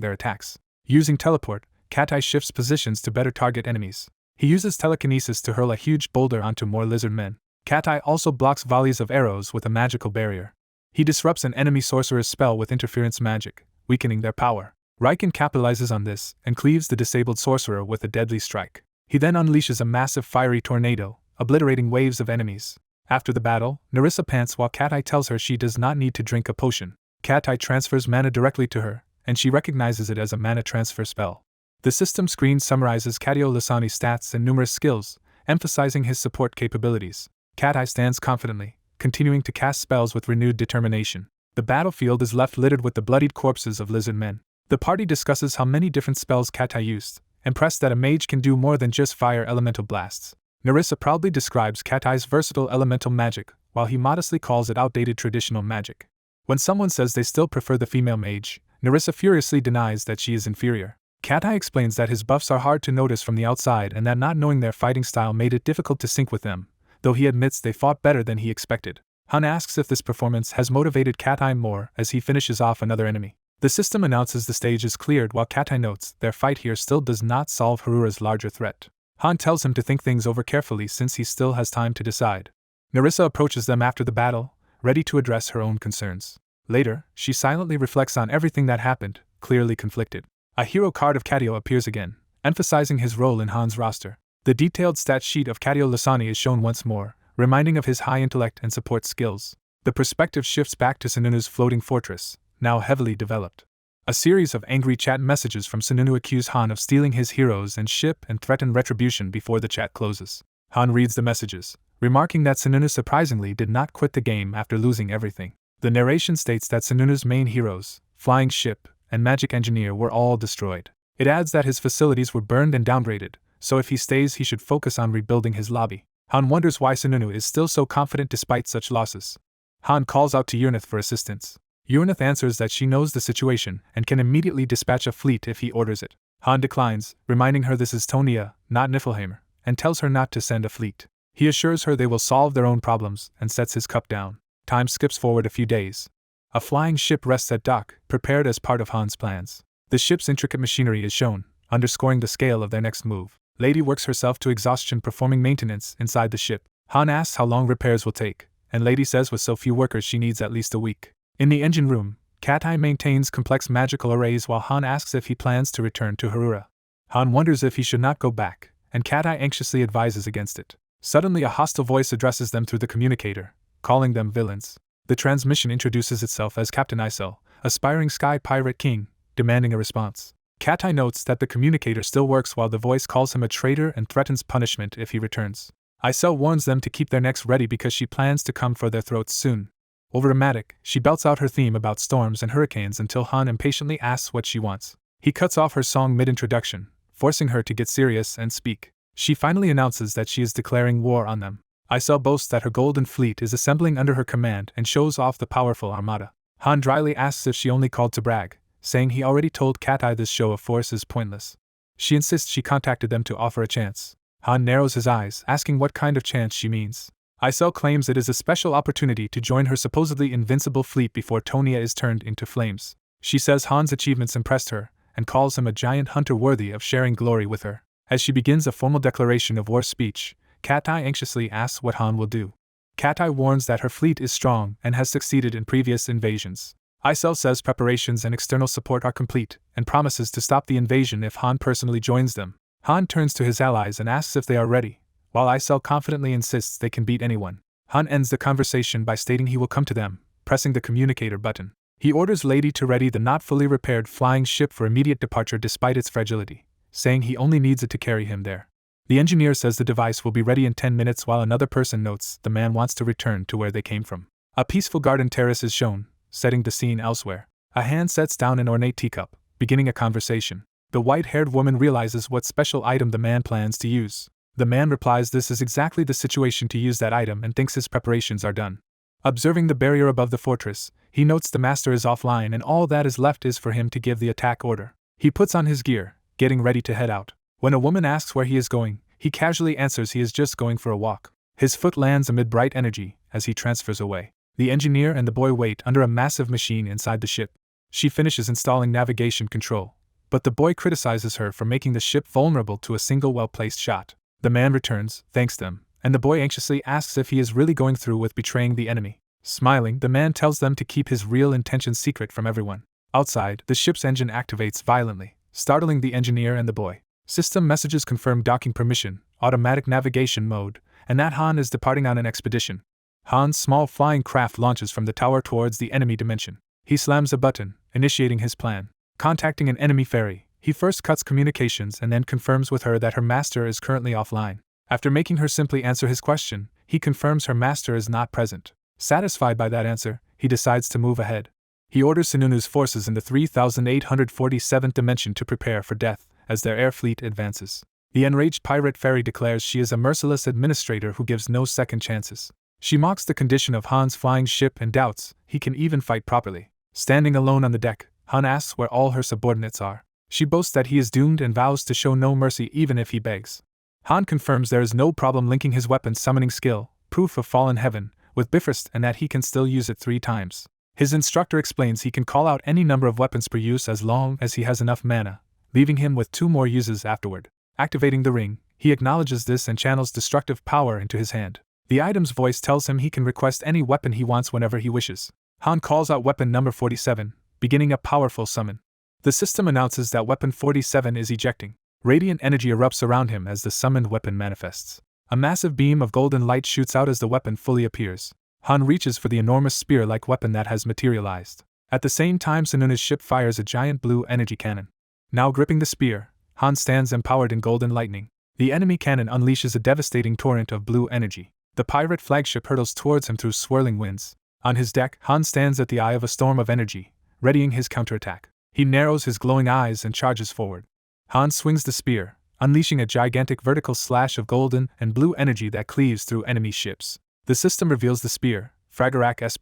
their attacks. Using teleport, Katai shifts positions to better target enemies. He uses telekinesis to hurl a huge boulder onto more lizard men. Katai also blocks volleys of arrows with a magical barrier. He disrupts an enemy sorcerer's spell with interference magic, weakening their power. Riken capitalizes on this and cleaves the disabled sorcerer with a deadly strike. He then unleashes a massive fiery tornado, obliterating waves of enemies. After the battle, Nerissa pants while Katai tells her she does not need to drink a potion. Katai transfers mana directly to her, and she recognizes it as a mana transfer spell. The system screen summarizes Katio Lasani's stats and numerous skills, emphasizing his support capabilities. Katai stands confidently, continuing to cast spells with renewed determination. The battlefield is left littered with the bloodied corpses of lizard men. The party discusses how many different spells Katai used, impressed that a mage can do more than just fire elemental blasts. Nerissa proudly describes Katai's versatile elemental magic, while he modestly calls it outdated traditional magic. When someone says they still prefer the female mage, Nerissa furiously denies that she is inferior. Katai explains that his buffs are hard to notice from the outside and that not knowing their fighting style made it difficult to sync with them, though he admits they fought better than he expected. Han asks if this performance has motivated Katai more as he finishes off another enemy. The system announces the stage is cleared while Katai notes their fight here still does not solve Harura's larger threat. Han tells him to think things over carefully since he still has time to decide. Nerissa approaches them after the battle, ready to address her own concerns. Later, she silently reflects on everything that happened, clearly conflicted. A hero card of Katio appears again, emphasizing his role in Han's roster. The detailed stat sheet of Katio Lasani is shown once more, reminding of his high intellect and support skills. The perspective shifts back to Sununu's floating fortress, now heavily developed. A series of angry chat messages from Sununu accuse Han of stealing his heroes and ship and threaten retribution before the chat closes. Han reads the messages, remarking that Sununu surprisingly did not quit the game after losing everything. The narration states that Sununu's main heroes, flying ship, and magic engineer were all destroyed. It adds that his facilities were burned and downgraded, so if he stays he should focus on rebuilding his lobby. Han wonders why Sununu is still so confident despite such losses. Han calls out to Urnith for assistance. Urnith answers that she knows the situation and can immediately dispatch a fleet if he orders it. Han declines, reminding her this is Tonia, not Niflheimer, and tells her not to send a fleet. He assures her they will solve their own problems and sets his cup down. Time skips forward a few days. A flying ship rests at dock, prepared as part of Han's plans. The ship's intricate machinery is shown, underscoring the scale of their next move. Lady works herself to exhaustion performing maintenance inside the ship. Han asks how long repairs will take, and Lady says with so few workers she needs at least a week. In the engine room, Katai maintains complex magical arrays while Han asks if he plans to return to Harura. Han wonders if he should not go back, and Katai anxiously advises against it. Suddenly a hostile voice addresses them through the communicator, calling them villains. The transmission introduces itself as Captain Isel, aspiring sky pirate king, demanding a response. Katai notes that the communicator still works while the voice calls him a traitor and threatens punishment if he returns. Isel warns them to keep their necks ready because she plans to come for their throats soon. Overdramatic, she belts out her theme about storms and hurricanes until Han impatiently asks what she wants. He cuts off her song mid-introduction, forcing her to get serious and speak. She finally announces that she is declaring war on them. Isel boasts that her golden fleet is assembling under her command and shows off the powerful armada. Han dryly asks if she only called to brag, saying he already told Katai this show of force is pointless. She insists she contacted them to offer a chance. Han narrows his eyes, asking what kind of chance she means. Isel claims it is a special opportunity to join her supposedly invincible fleet before Tonia is turned into flames. She says Han's achievements impressed her, and calls him a giant hunter worthy of sharing glory with her. As she begins a formal declaration of war speech, Katai anxiously asks what Han will do. Katai warns that her fleet is strong and has succeeded in previous invasions. Isel says preparations and external support are complete, and promises to stop the invasion if Han personally joins them. Han turns to his allies and asks if they are ready, while Isel confidently insists they can beat anyone. Han ends the conversation by stating he will come to them, pressing the communicator button. He orders Lady to ready the not fully repaired flying ship for immediate departure despite its fragility, saying he only needs it to carry him there. The engineer says the device will be ready in 10 minutes while another person notes the man wants to return to where they came from. A peaceful garden terrace is shown, setting the scene elsewhere. A hand sets down an ornate teacup, beginning a conversation. The white-haired woman realizes what special item the man plans to use. The man replies this is exactly the situation to use that item and thinks his preparations are done. Observing the barrier above the fortress, he notes the master is offline and all that is left is for him to give the attack order. He puts on his gear, getting ready to head out. When a woman asks where he is going, he casually answers he is just going for a walk. His foot lands amid bright energy as he transfers away. The engineer and the boy wait under a massive machine inside the ship. She finishes installing navigation control, but the boy criticizes her for making the ship vulnerable to a single well-placed shot. The man returns, thanks them, and the boy anxiously asks if he is really going through with betraying the enemy. Smiling, the man tells them to keep his real intentions secret from everyone. Outside, the ship's engine activates violently, startling the engineer and the boy. System messages confirm docking permission, automatic navigation mode, and that Han is departing on an expedition. Han's small flying craft launches from the tower towards the enemy dimension. He slams a button, initiating his plan. Contacting an enemy ferry, he first cuts communications and then confirms with her that her master is currently offline. After making her simply answer his question, he confirms her master is not present. Satisfied by that answer, he decides to move ahead. He orders Sununu's forces in the 3847th dimension to prepare for death as their air fleet advances. The enraged pirate fairy declares she is a merciless administrator who gives no second chances. She mocks the condition of Han's flying ship and doubts he can even fight properly. Standing alone on the deck, Han asks where all her subordinates are. She boasts that he is doomed and vows to show no mercy even if he begs. Han confirms there is no problem linking his weapon summoning skill, proof of fallen heaven, with Bifrost and that he can still use it 3 times. His instructor explains he can call out any number of weapons per use as long as he has enough mana, leaving him with 2 more uses afterward. Activating the ring, he acknowledges this and channels destructive power into his hand. The item's voice tells him he can request any weapon he wants whenever he wishes. Han calls out weapon number 47, beginning a powerful summon. The system announces that weapon 47 is ejecting. Radiant energy erupts around him as the summoned weapon manifests. A massive beam of golden light shoots out as the weapon fully appears. Han reaches for the enormous spear-like weapon that has materialized. At the same time, Sununu's ship fires a giant blue energy cannon. Now gripping the spear, Han stands empowered in golden lightning. The enemy cannon unleashes a devastating torrent of blue energy. The pirate flagship hurtles towards him through swirling winds. On his deck, Han stands at the eye of a storm of energy, readying his counterattack. He narrows his glowing eyes and charges forward. Han swings the spear, unleashing a gigantic vertical slash of golden and blue energy that cleaves through enemy ships. The system reveals the spear, Fragarak S+,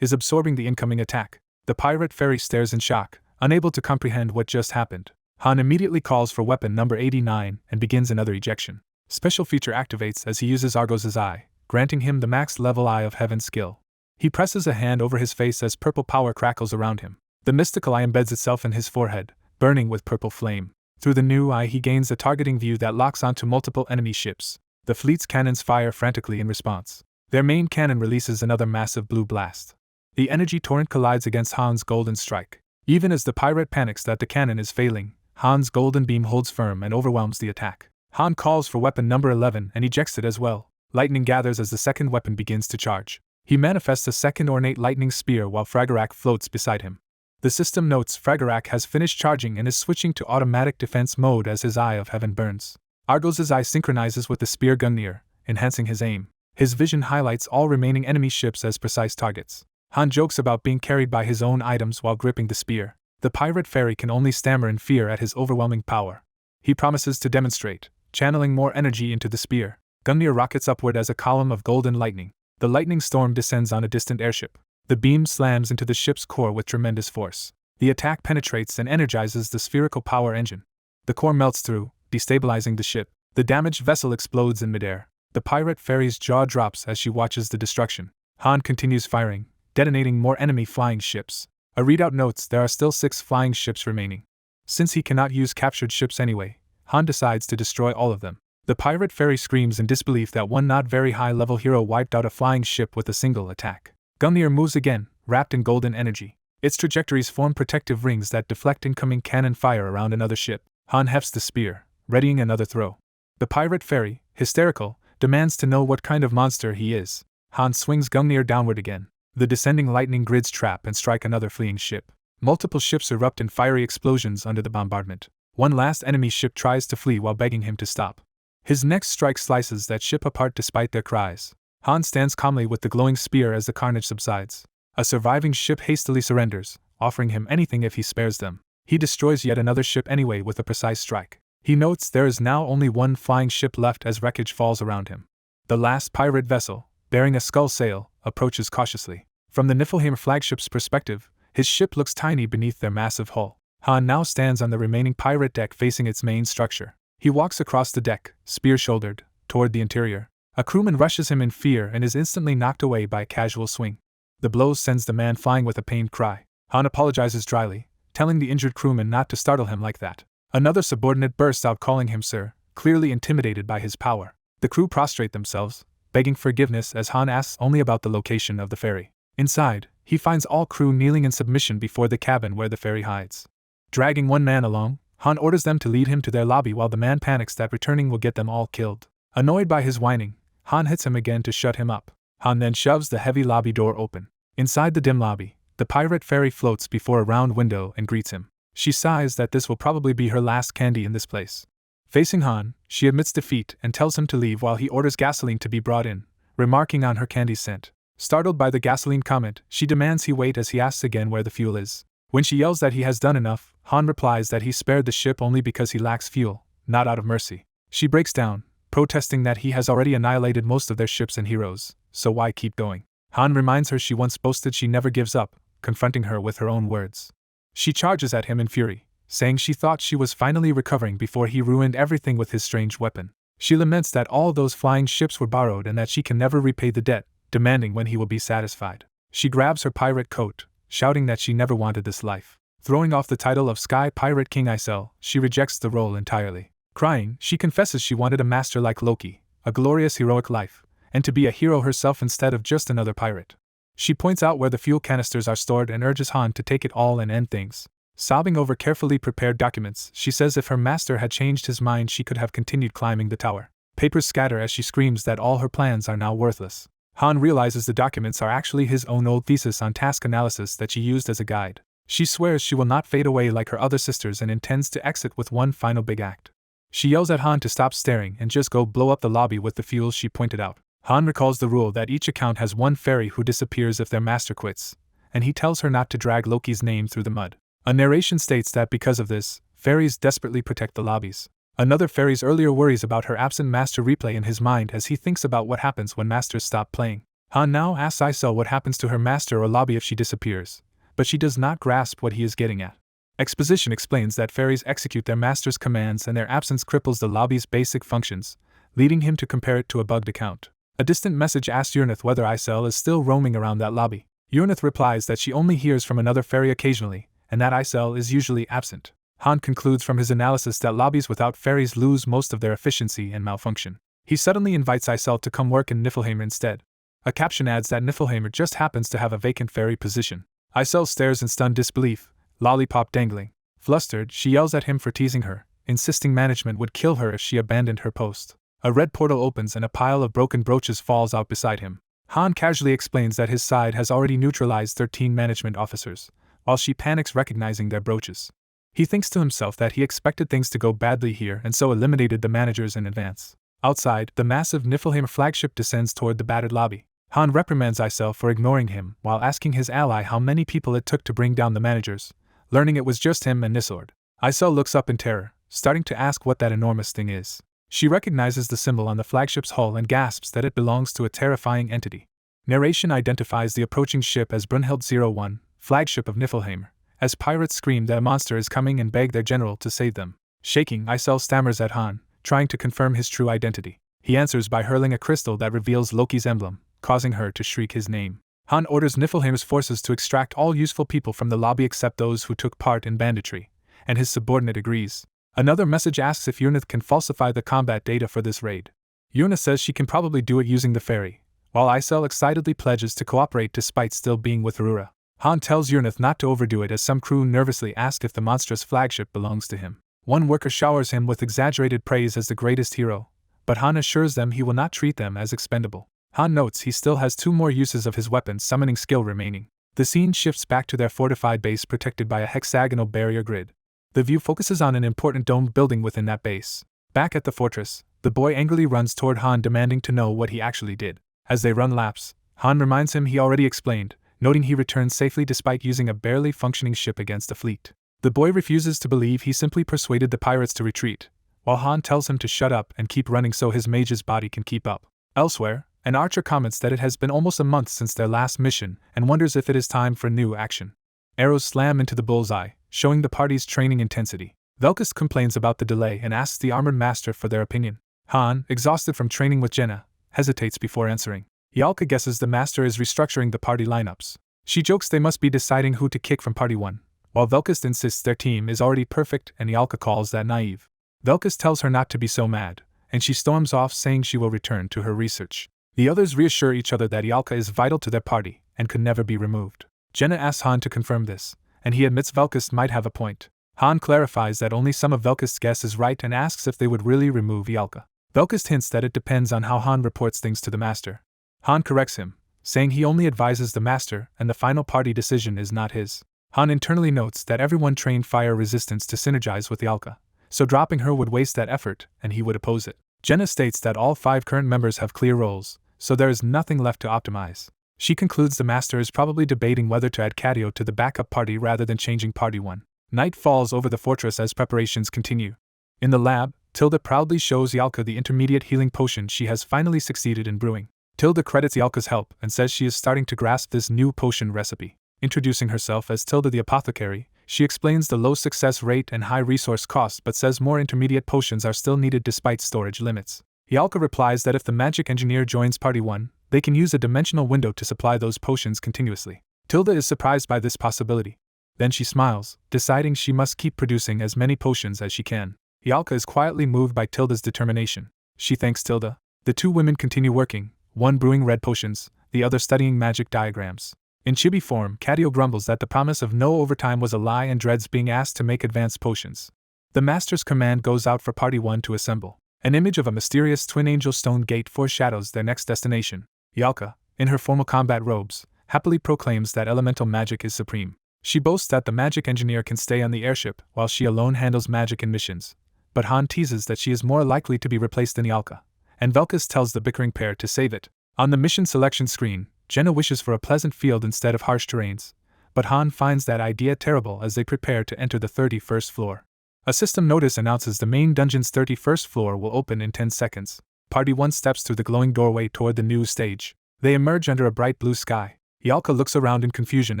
is absorbing the incoming attack. The pirate fairy stares in shock, unable to comprehend what just happened. Han immediately calls for weapon number 89 and begins another ejection. Special feature activates as he uses Argos' Eye, granting him the max level Eye of Heaven skill. He presses a hand over his face as purple power crackles around him. The mystical eye embeds itself in his forehead, burning with purple flame. Through the new eye he gains a targeting view that locks onto multiple enemy ships. The fleet's cannons fire frantically in response. Their main cannon releases another massive blue blast. The energy torrent collides against Han's golden strike. Even as the pirate panics that the cannon is failing, Han's golden beam holds firm and overwhelms the attack. Han calls for weapon number 11 and ejects it as well. Lightning gathers as the second weapon begins to charge. He manifests a second ornate lightning spear while Fragarak floats beside him. The system notes Fragarak has finished charging and is switching to automatic defense mode as his Eye of Heaven burns. Argos' eye synchronizes with the spear Gungnir, enhancing his aim. His vision highlights all remaining enemy ships as precise targets. Han jokes about being carried by his own items while gripping the spear. The pirate fairy can only stammer in fear at his overwhelming power. He promises to demonstrate, channeling more energy into the spear. Gungnir rockets upward as a column of golden lightning. The lightning storm descends on a distant airship. The beam slams into the ship's core with tremendous force. The attack penetrates and energizes the spherical power engine. The core melts through, destabilizing the ship. The damaged vessel explodes in midair. The pirate fairy's jaw drops as she watches the destruction. Han continues firing, detonating more enemy flying ships. A readout notes there are still 6 flying ships remaining. Since he cannot use captured ships anyway, Han decides to destroy all of them. The pirate fairy screams in disbelief that one not very high-level hero wiped out a flying ship with a single attack. Gungnir moves again, wrapped in golden energy. Its trajectories form protective rings that deflect incoming cannon fire around another ship. Han hefts the spear, readying another throw. The pirate fairy, hysterical, demands to know what kind of monster he is. Han swings Gungnir downward again. The descending lightning grids trap and strike another fleeing ship. Multiple ships erupt in fiery explosions under the bombardment. One last enemy ship tries to flee while begging him to stop. His next strike slices that ship apart despite their cries. Han stands calmly with the glowing spear as the carnage subsides. A surviving ship hastily surrenders, offering him anything if he spares them. He destroys yet another ship anyway with a precise strike. He notes there is now only one flying ship left as wreckage falls around him. The last pirate vessel, bearing a skull sail, approaches cautiously. From the Niflheim flagship's perspective, his ship looks tiny beneath their massive hull. Han now stands on the remaining pirate deck facing its main structure. He walks across the deck, spear-shouldered, toward the interior. A crewman rushes him in fear and is instantly knocked away by a casual swing. The blow sends the man flying with a pained cry. Han apologizes dryly, telling the injured crewman not to startle him like that. Another subordinate bursts out calling him sir, clearly intimidated by his power. The crew prostrate themselves, begging forgiveness as Han asks only about the location of the ferry. Inside, he finds all crew kneeling in submission before the cabin where the ferry hides. Dragging one man along, Han orders them to lead him to their lobby while the man panics that returning will get them all killed. Annoyed by his whining, Han hits him again to shut him up. Han then shoves the heavy lobby door open. Inside the dim lobby, the pirate fairy floats before a round window and greets him. She sighs that this will probably be her last candy in this place. Facing Han, she admits defeat and tells him to leave while he orders gasoline to be brought in, remarking on her candy's scent. Startled by the gasoline comment, she demands he wait as he asks again where the fuel is. When she yells that he has done enough, Han replies that he spared the ship only because he lacks fuel, not out of mercy. She breaks down, protesting that he has already annihilated most of their ships and heroes, so why keep going? Han reminds her she once boasted she never gives up, confronting her with her own words. She charges at him in fury, saying she thought she was finally recovering before he ruined everything with his strange weapon. She laments that all those flying ships were borrowed and that she can never repay the debt, demanding when he will be satisfied. She grabs her pirate coat, shouting that she never wanted this life. Throwing off the title of Sky Pirate King Isel, she rejects the role entirely. Crying, she confesses she wanted a master like Loki, a glorious heroic life, and to be a hero herself instead of just another pirate. She points out where the fuel canisters are stored and urges Han to take it all and end things. Sobbing over carefully prepared documents, she says if her master had changed his mind she could have continued climbing the tower. Papers scatter as she screams that all her plans are now worthless. Han realizes the documents are actually his own old thesis on task analysis that she used as a guide. She swears she will not fade away like her other sisters and intends to exit with one final big act. She yells at Han to stop staring and just go blow up the lobby with the fuel she pointed out. Han recalls the rule that each account has one fairy who disappears if their master quits, and he tells her not to drag Loki's name through the mud. A narration states that because of this, fairies desperately protect the lobbies. Another fairy's earlier worries about her absent master replay in his mind as he thinks about what happens when masters stop playing. Han now asks Isel what happens to her master or lobby if she disappears, but she does not grasp what he is getting at. Exposition explains that fairies execute their master's commands and their absence cripples the lobby's basic functions, leading him to compare it to a bugged account. A distant message asks Urnith whether Isel is still roaming around that lobby. Urnith replies that she only hears from another fairy occasionally, and that Isel is usually absent. Han concludes from his analysis that lobbies without fairies lose most of their efficiency and malfunction. He suddenly invites Isel to come work in Niflheim instead. A caption adds that Niflheim just happens to have a vacant fairy position. Isel stares in stunned disbelief, lollipop dangling. Flustered, she yells at him for teasing her, insisting management would kill her if she abandoned her post. A red portal opens and a pile of broken brooches falls out beside him. Han casually explains that his side has already neutralized 13 management officers, while she panics recognizing their brooches. He thinks to himself that he expected things to go badly here and so eliminated the managers in advance. Outside, the massive Niflheim flagship descends toward the battered lobby. Han reprimands Isel for ignoring him while asking his ally how many people it took to bring down the managers, learning it was just him and Nisord. Isel looks up in terror, starting to ask what that enormous thing is. She recognizes the symbol on the flagship's hull and gasps that it belongs to a terrifying entity. Narration identifies the approaching ship as Brunhild 01, flagship of Niflheim, as pirates scream that a monster is coming and beg their general to save them. Shaking, Isel stammers at Han, trying to confirm his true identity. He answers by hurling a crystal that reveals Loki's emblem, causing her to shriek his name. Han orders Niflheim's forces to extract all useful people from the lobby except those who took part in banditry, and his subordinate agrees. Another message asks if Urnith can falsify the combat data for this raid. Urnith says she can probably do it using the ferry, while Isel excitedly pledges to cooperate despite still being with Rura. Han tells Urnith not to overdo it as some crew nervously ask if the monstrous flagship belongs to him. One worker showers him with exaggerated praise as the greatest hero, but Han assures them he will not treat them as expendable. Han notes he still has 2 more uses of his weapon's summoning skill remaining. The scene shifts back to their fortified base protected by a hexagonal barrier grid. The view focuses on an important domed building within that base. Back at the fortress, the boy angrily runs toward Han demanding to know what he actually did. As they run laps, Han reminds him he already explained, noting he returned safely despite using a barely functioning ship against a fleet. The boy refuses to believe he simply persuaded the pirates to retreat, while Han tells him to shut up and keep running so his mage's body can keep up. Elsewhere, an archer comments that it has been almost a month since their last mission and wonders if it is time for new action. Arrows slam into the bullseye, showing the party's training intensity. Velkus complains about the delay and asks the armored master for their opinion. Han, exhausted from training with Jenna, hesitates before answering. Yalka guesses the master is restructuring the party lineups. She jokes they must be deciding who to kick from party 1, while Velkus insists their team is already perfect and Yalka calls that naive. Velkus tells her not to be so mad, and she storms off saying she will return to her research. The others reassure each other that Yalka is vital to their party and could never be removed. Jenna asks Han to confirm this, and he admits Velkus might have a point. Han clarifies that only some of Velkus' guess is right and asks if they would really remove Yalka. Velkus hints that it depends on how Han reports things to the master. Han corrects him, saying he only advises the master and the final party decision is not his. Han internally notes that everyone trained fire resistance to synergize with Yalka, so dropping her would waste that effort and he would oppose it. Jenna states that all 5 current members have clear roles, so there is nothing left to optimize. She concludes the master is probably debating whether to add Cadio to the backup party rather than changing party 1. Night falls over the fortress as preparations continue. In the lab, Tilda proudly shows Yalka the intermediate healing potion she has finally succeeded in brewing. Tilda credits Yalka's help and says she is starting to grasp this new potion recipe. Introducing herself as Tilda the apothecary, she explains the low success rate and high resource cost but says more intermediate potions are still needed despite storage limits. Yalka replies that if the magic engineer joins party 1, they can use a dimensional window to supply those potions continuously. Tilda is surprised by this possibility. Then she smiles, deciding she must keep producing as many potions as she can. Yalka is quietly moved by Tilda's determination. She thanks Tilda. The two women continue working, one brewing red potions, the other studying magic diagrams. In chibi form, Cadio grumbles that the promise of no overtime was a lie and dreads being asked to make advanced potions. The master's command goes out for party 1 to assemble. An image of a mysterious twin angel stone gate foreshadows their next destination. Yalka, in her formal combat robes, happily proclaims that elemental magic is supreme. She boasts that the magic engineer can stay on the airship while she alone handles magic in missions. But Han teases that she is more likely to be replaced than Yalka, and Velkus tells the bickering pair to save it. On the mission selection screen, Jenna wishes for a pleasant field instead of harsh terrains, but Han finds that idea terrible as they prepare to enter the 31st floor. A system notice announces the main dungeon's 31st floor will open in 10 seconds. Party 1 steps through the glowing doorway toward the new stage. They emerge under a bright blue sky. Yalka looks around in confusion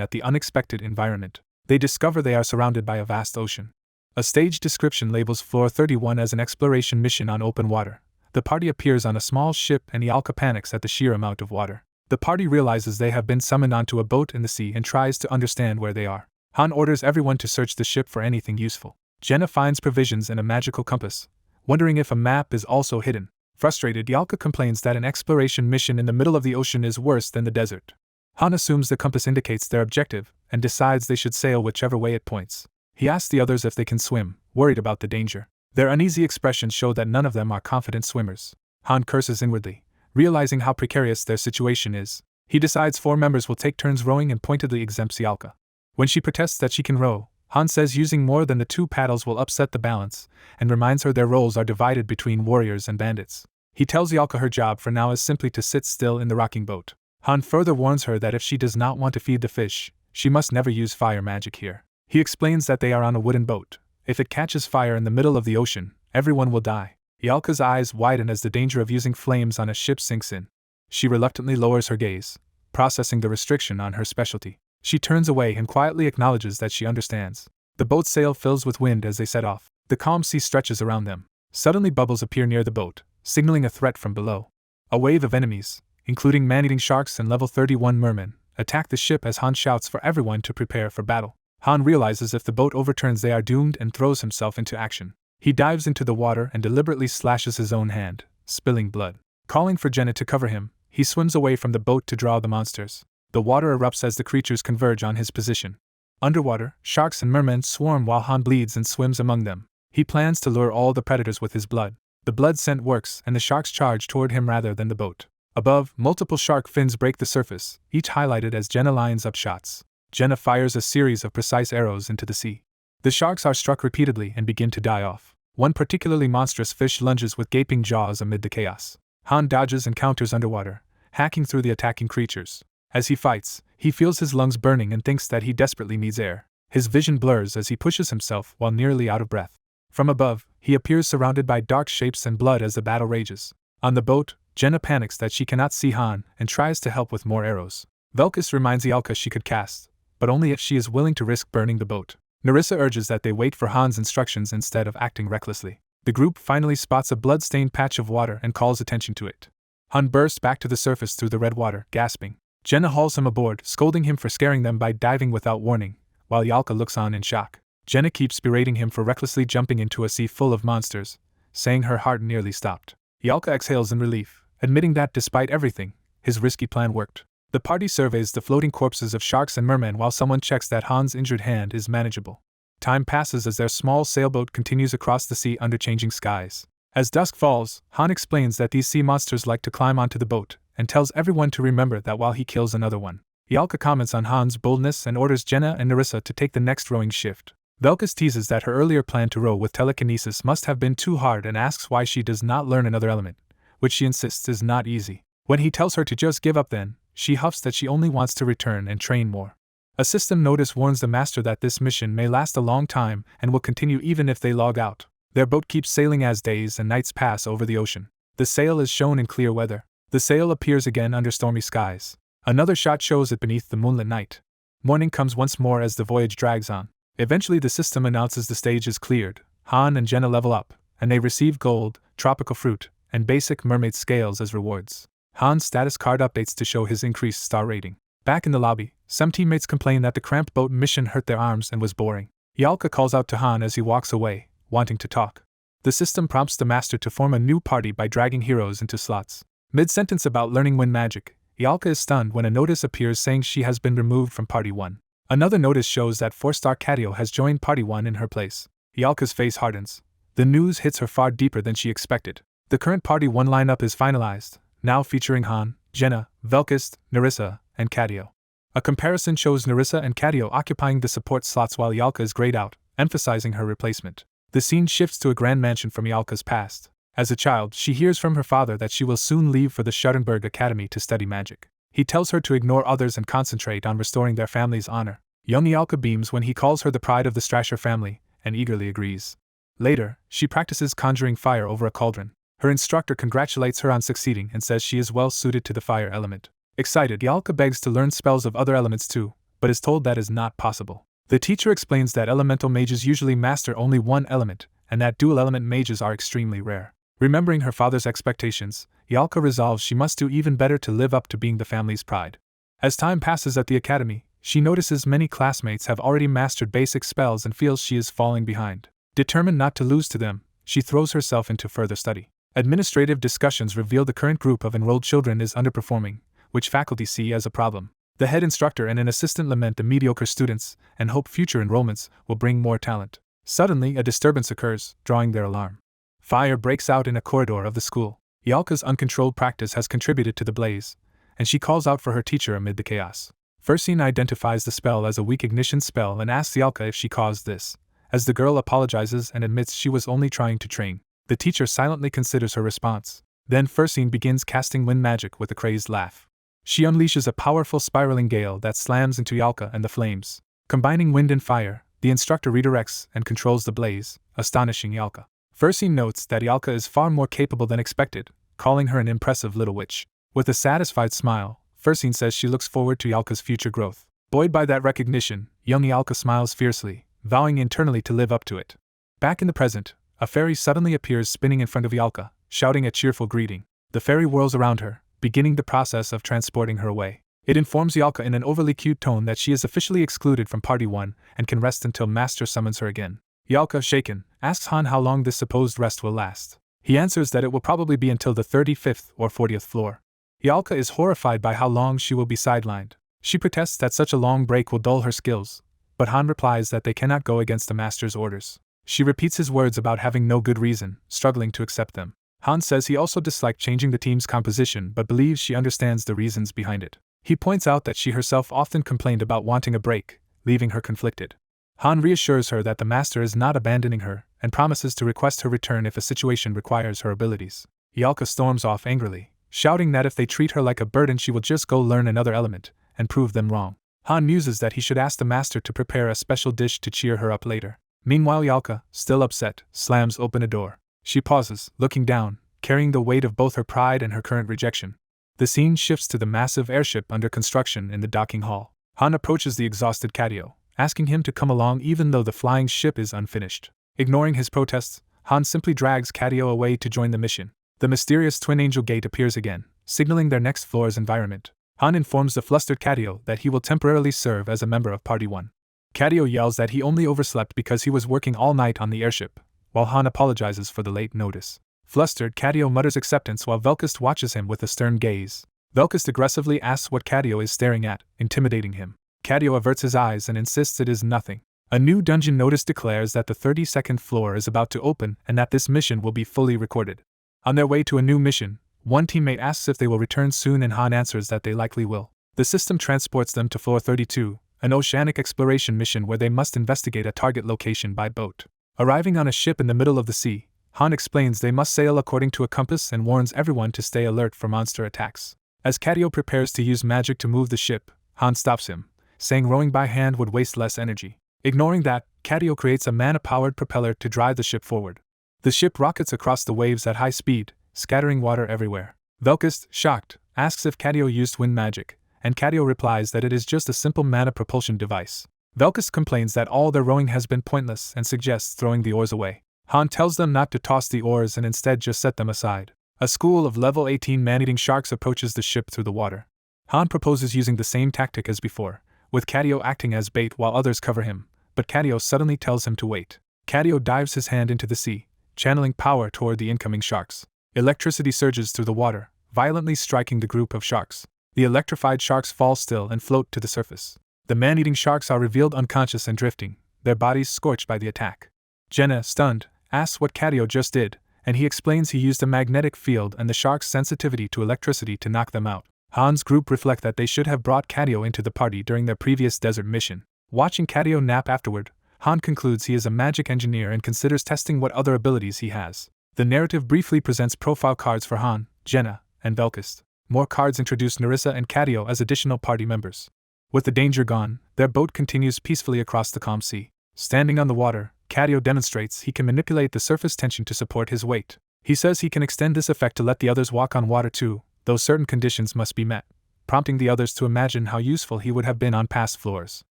at the unexpected environment. They discover they are surrounded by a vast ocean. A stage description labels Floor 31 as an exploration mission on open water. The party appears on a small ship and Yalka panics at the sheer amount of water. The party realizes they have been summoned onto a boat in the sea and tries to understand where they are. Han orders everyone to search the ship for anything useful. Jenna finds provisions and a magical compass, wondering if a map is also hidden. Frustrated, Yalka complains that an exploration mission in the middle of the ocean is worse than the desert. Han assumes the compass indicates their objective and decides they should sail whichever way it points. He asks the others if they can swim, worried about the danger. Their uneasy expressions show that none of them are confident swimmers. Han curses inwardly, realizing how precarious their situation is. He decides 4 members will take turns rowing and pointedly exempts Yalka. When she protests that she can row, Han says using more than the 2 paddles will upset the balance, and reminds her their roles are divided between warriors and bandits. He tells Yalka her job for now is simply to sit still in the rocking boat. Han further warns her that if she does not want to feed the fish, she must never use fire magic here. He explains that they are on a wooden boat. If it catches fire in the middle of the ocean, everyone will die. Yalka's eyes widen as the danger of using flames on a ship sinks in. She reluctantly lowers her gaze, processing the restriction on her specialty. She turns away and quietly acknowledges that she understands. The boat's sail fills with wind as they set off. The calm sea stretches around them. Suddenly bubbles appear near the boat, signaling a threat from below. A wave of enemies, including man-eating sharks and level 31 mermen, attack the ship as Han shouts for everyone to prepare for battle. Han realizes if the boat overturns they are doomed and throws himself into action. He dives into the water and deliberately slashes his own hand, spilling blood. Calling for Jenna to cover him, he swims away from the boat to draw the monsters. The water erupts as the creatures converge on his position. Underwater, sharks and mermen swarm while Han bleeds and swims among them. He plans to lure all the predators with his blood. The blood scent works and the sharks charge toward him rather than the boat. Above, multiple shark fins break the surface, each highlighted as Jenna lines up shots. Jenna fires a series of precise arrows into the sea. The sharks are struck repeatedly and begin to die off. One particularly monstrous fish lunges with gaping jaws amid the chaos. Han dodges and counters underwater, hacking through the attacking creatures. As he fights, he feels his lungs burning and thinks that he desperately needs air. His vision blurs as he pushes himself while nearly out of breath. From above, he appears surrounded by dark shapes and blood as the battle rages. On the boat, Jenna panics that she cannot see Han and tries to help with more arrows. Velkus reminds Yalka she could cast, but only if she is willing to risk burning the boat. Narissa urges that they wait for Han's instructions instead of acting recklessly. The group finally spots a blood-stained patch of water and calls attention to it. Han bursts back to the surface through the red water, gasping. Jenna hauls him aboard, scolding him for scaring them by diving without warning, while Yalka looks on in shock. Jenna keeps berating him for recklessly jumping into a sea full of monsters, saying her heart nearly stopped. Yalka exhales in relief, admitting that despite everything, his risky plan worked. The party surveys the floating corpses of sharks and mermen while someone checks that Han's injured hand is manageable. Time passes as their small sailboat continues across the sea under changing skies. As dusk falls, Han explains that these sea monsters like to climb onto the boat, and tells everyone to remember that while he kills another one. Yalka comments on Han's boldness and orders Jenna and Narissa to take the next rowing shift. Velkus teases that her earlier plan to row with telekinesis must have been too hard and asks why she does not learn another element, which she insists is not easy. When he tells her to just give up then, she huffs that she only wants to return and train more. A system notice warns the master that this mission may last a long time and will continue even if they log out. Their boat keeps sailing as days and nights pass over the ocean. The sail is shown in clear weather. The sail appears again under stormy skies. Another shot shows it beneath the moonlit night. Morning comes once more as the voyage drags on. Eventually the system announces the stage is cleared. Han and Jenna level up, and they receive gold, tropical fruit, and basic mermaid scales as rewards. Han's status card updates to show his increased star rating. Back in the lobby, some teammates complain that the cramped boat mission hurt their arms and was boring. Yalka calls out to Han as he walks away, wanting to talk. The system prompts the master to form a new party by dragging heroes into slots. Mid-sentence about learning wind magic, Yalka is stunned when a notice appears saying she has been removed from Party 1. Another notice shows that 4-star Katio has joined Party 1 in her place. Yalka's face hardens. The news hits her far deeper than she expected. The current Party 1 lineup is finalized, now featuring Han, Jenna, Velkist, Nerissa, and Katio. A comparison shows Nerissa and Katio occupying the support slots while Yalka is grayed out, emphasizing her replacement. The scene shifts to a grand mansion from Yalka's past. As a child, she hears from her father that she will soon leave for the Schattenberg Academy to study magic. He tells her to ignore others and concentrate on restoring their family's honor. Young Yalka beams when he calls her the pride of the Strasher family, and eagerly agrees. Later, she practices conjuring fire over a cauldron. Her instructor congratulates her on succeeding and says she is well suited to the fire element. Excited, Yalka begs to learn spells of other elements too, but is told that is not possible. The teacher explains that elemental mages usually master only one element, and that dual element mages are extremely rare. Remembering her father's expectations, Yalka resolves she must do even better to live up to being the family's pride. As time passes at the academy, she notices many classmates have already mastered basic spells and feels she is falling behind. Determined not to lose to them, she throws herself into further study. Administrative discussions reveal the current group of enrolled children is underperforming, which faculty see as a problem. The head instructor and an assistant lament the mediocre students and hope future enrollments will bring more talent. Suddenly, a disturbance occurs, drawing their alarm. Fire breaks out in a corridor of the school. Yalka's uncontrolled practice has contributed to the blaze, and she calls out for her teacher amid the chaos. Fursine identifies the spell as a weak ignition spell and asks Yalka if she caused this. As the girl apologizes and admits she was only trying to train, the teacher silently considers her response. Then Fursine begins casting wind magic with a crazed laugh. She unleashes a powerful spiraling gale that slams into Yalka and the flames. Combining wind and fire, the instructor redirects and controls the blaze, astonishing Yalka. Fursine notes that Yalka is far more capable than expected, calling her an impressive little witch. With a satisfied smile, Fursine says she looks forward to Yalka's future growth. Buoyed by that recognition, young Yalka smiles fiercely, vowing internally to live up to it. Back in the present, a fairy suddenly appears spinning in front of Yalka, shouting a cheerful greeting. The fairy whirls around her, beginning the process of transporting her away. It informs Yalka in an overly cute tone that she is officially excluded from Party 1 and can rest until Master summons her again. Yalka, shaken, asks Han how long this supposed rest will last. He answers that it will probably be until the 35th or 40th floor. Yalka is horrified by how long she will be sidelined. She protests that such a long break will dull her skills, but Han replies that they cannot go against the Master's orders. She repeats his words about having no good reason, struggling to accept them. Han says he also disliked changing the team's composition but believes she understands the reasons behind it. He points out that she herself often complained about wanting a break, leaving her conflicted. Han reassures her that the Master is not abandoning her, and promises to request her return if a situation requires her abilities. Yalka storms off angrily, shouting that if they treat her like a burden she will just go learn another element, and prove them wrong. Han muses that he should ask the Master to prepare a special dish to cheer her up later. Meanwhile Yalka, still upset, slams open a door. She pauses, looking down, carrying the weight of both her pride and her current rejection. The scene shifts to the massive airship under construction in the docking hall. Han approaches the exhausted Katio, asking him to come along even though the flying ship is unfinished. Ignoring his protests, Han simply drags Katio away to join the mission. The mysterious Twin Angel Gate appears again, signaling their next floor's environment. Han informs the flustered Katio that he will temporarily serve as a member of Party 1. Katio yells that he only overslept because he was working all night on the airship, while Han apologizes for the late notice. Flustered, Katio mutters acceptance while Velkist watches him with a stern gaze. Velkist aggressively asks what Katio is staring at, intimidating him. Katio averts his eyes and insists it is nothing. A new dungeon notice declares that the 32nd floor is about to open and that this mission will be fully recorded. On their way to a new mission, one teammate asks if they will return soon and Han answers that they likely will. The system transports them to floor 32, an oceanic exploration mission where they must investigate a target location by boat. Arriving on a ship in the middle of the sea, Han explains they must sail according to a compass and warns everyone to stay alert for monster attacks. As Kadio prepares to use magic to move the ship, Han stops him, saying rowing by hand would waste less energy. Ignoring that, Kadio creates a mana-powered propeller to drive the ship forward. The ship rockets across the waves at high speed, scattering water everywhere. Velkist, shocked, asks if Kadio used wind magic, and Kadio replies that it is just a simple mana propulsion device. Velkist complains that all their rowing has been pointless and suggests throwing the oars away. Han tells them not to toss the oars and instead just set them aside. A school of level 18 man-eating sharks approaches the ship through the water. Han proposes using the same tactic as before, with Kadio acting as bait while others cover him, but Kadio suddenly tells him to wait. Kadio dives his hand into the sea, channeling power toward the incoming sharks. Electricity surges through the water, violently striking the group of sharks. The electrified sharks fall still and float to the surface. The man-eating sharks are revealed unconscious and drifting, their bodies scorched by the attack. Jenna, stunned, asks what Kadio just did, and he explains he used a magnetic field and the sharks' sensitivity to electricity to knock them out. Han's group reflect that they should have brought Kadio into the party during their previous desert mission. Watching Kadio nap afterward, Han concludes he is a magic engineer and considers testing what other abilities he has. The narrative briefly presents profile cards for Han, Jenna, and Velkist. More cards introduce Narissa and Kadio as additional party members. With the danger gone, their boat continues peacefully across the calm sea. Standing on the water, Kadio demonstrates he can manipulate the surface tension to support his weight. He says he can extend this effect to let the others walk on water too, though certain conditions must be met, prompting the others to imagine how useful he would have been on past floors.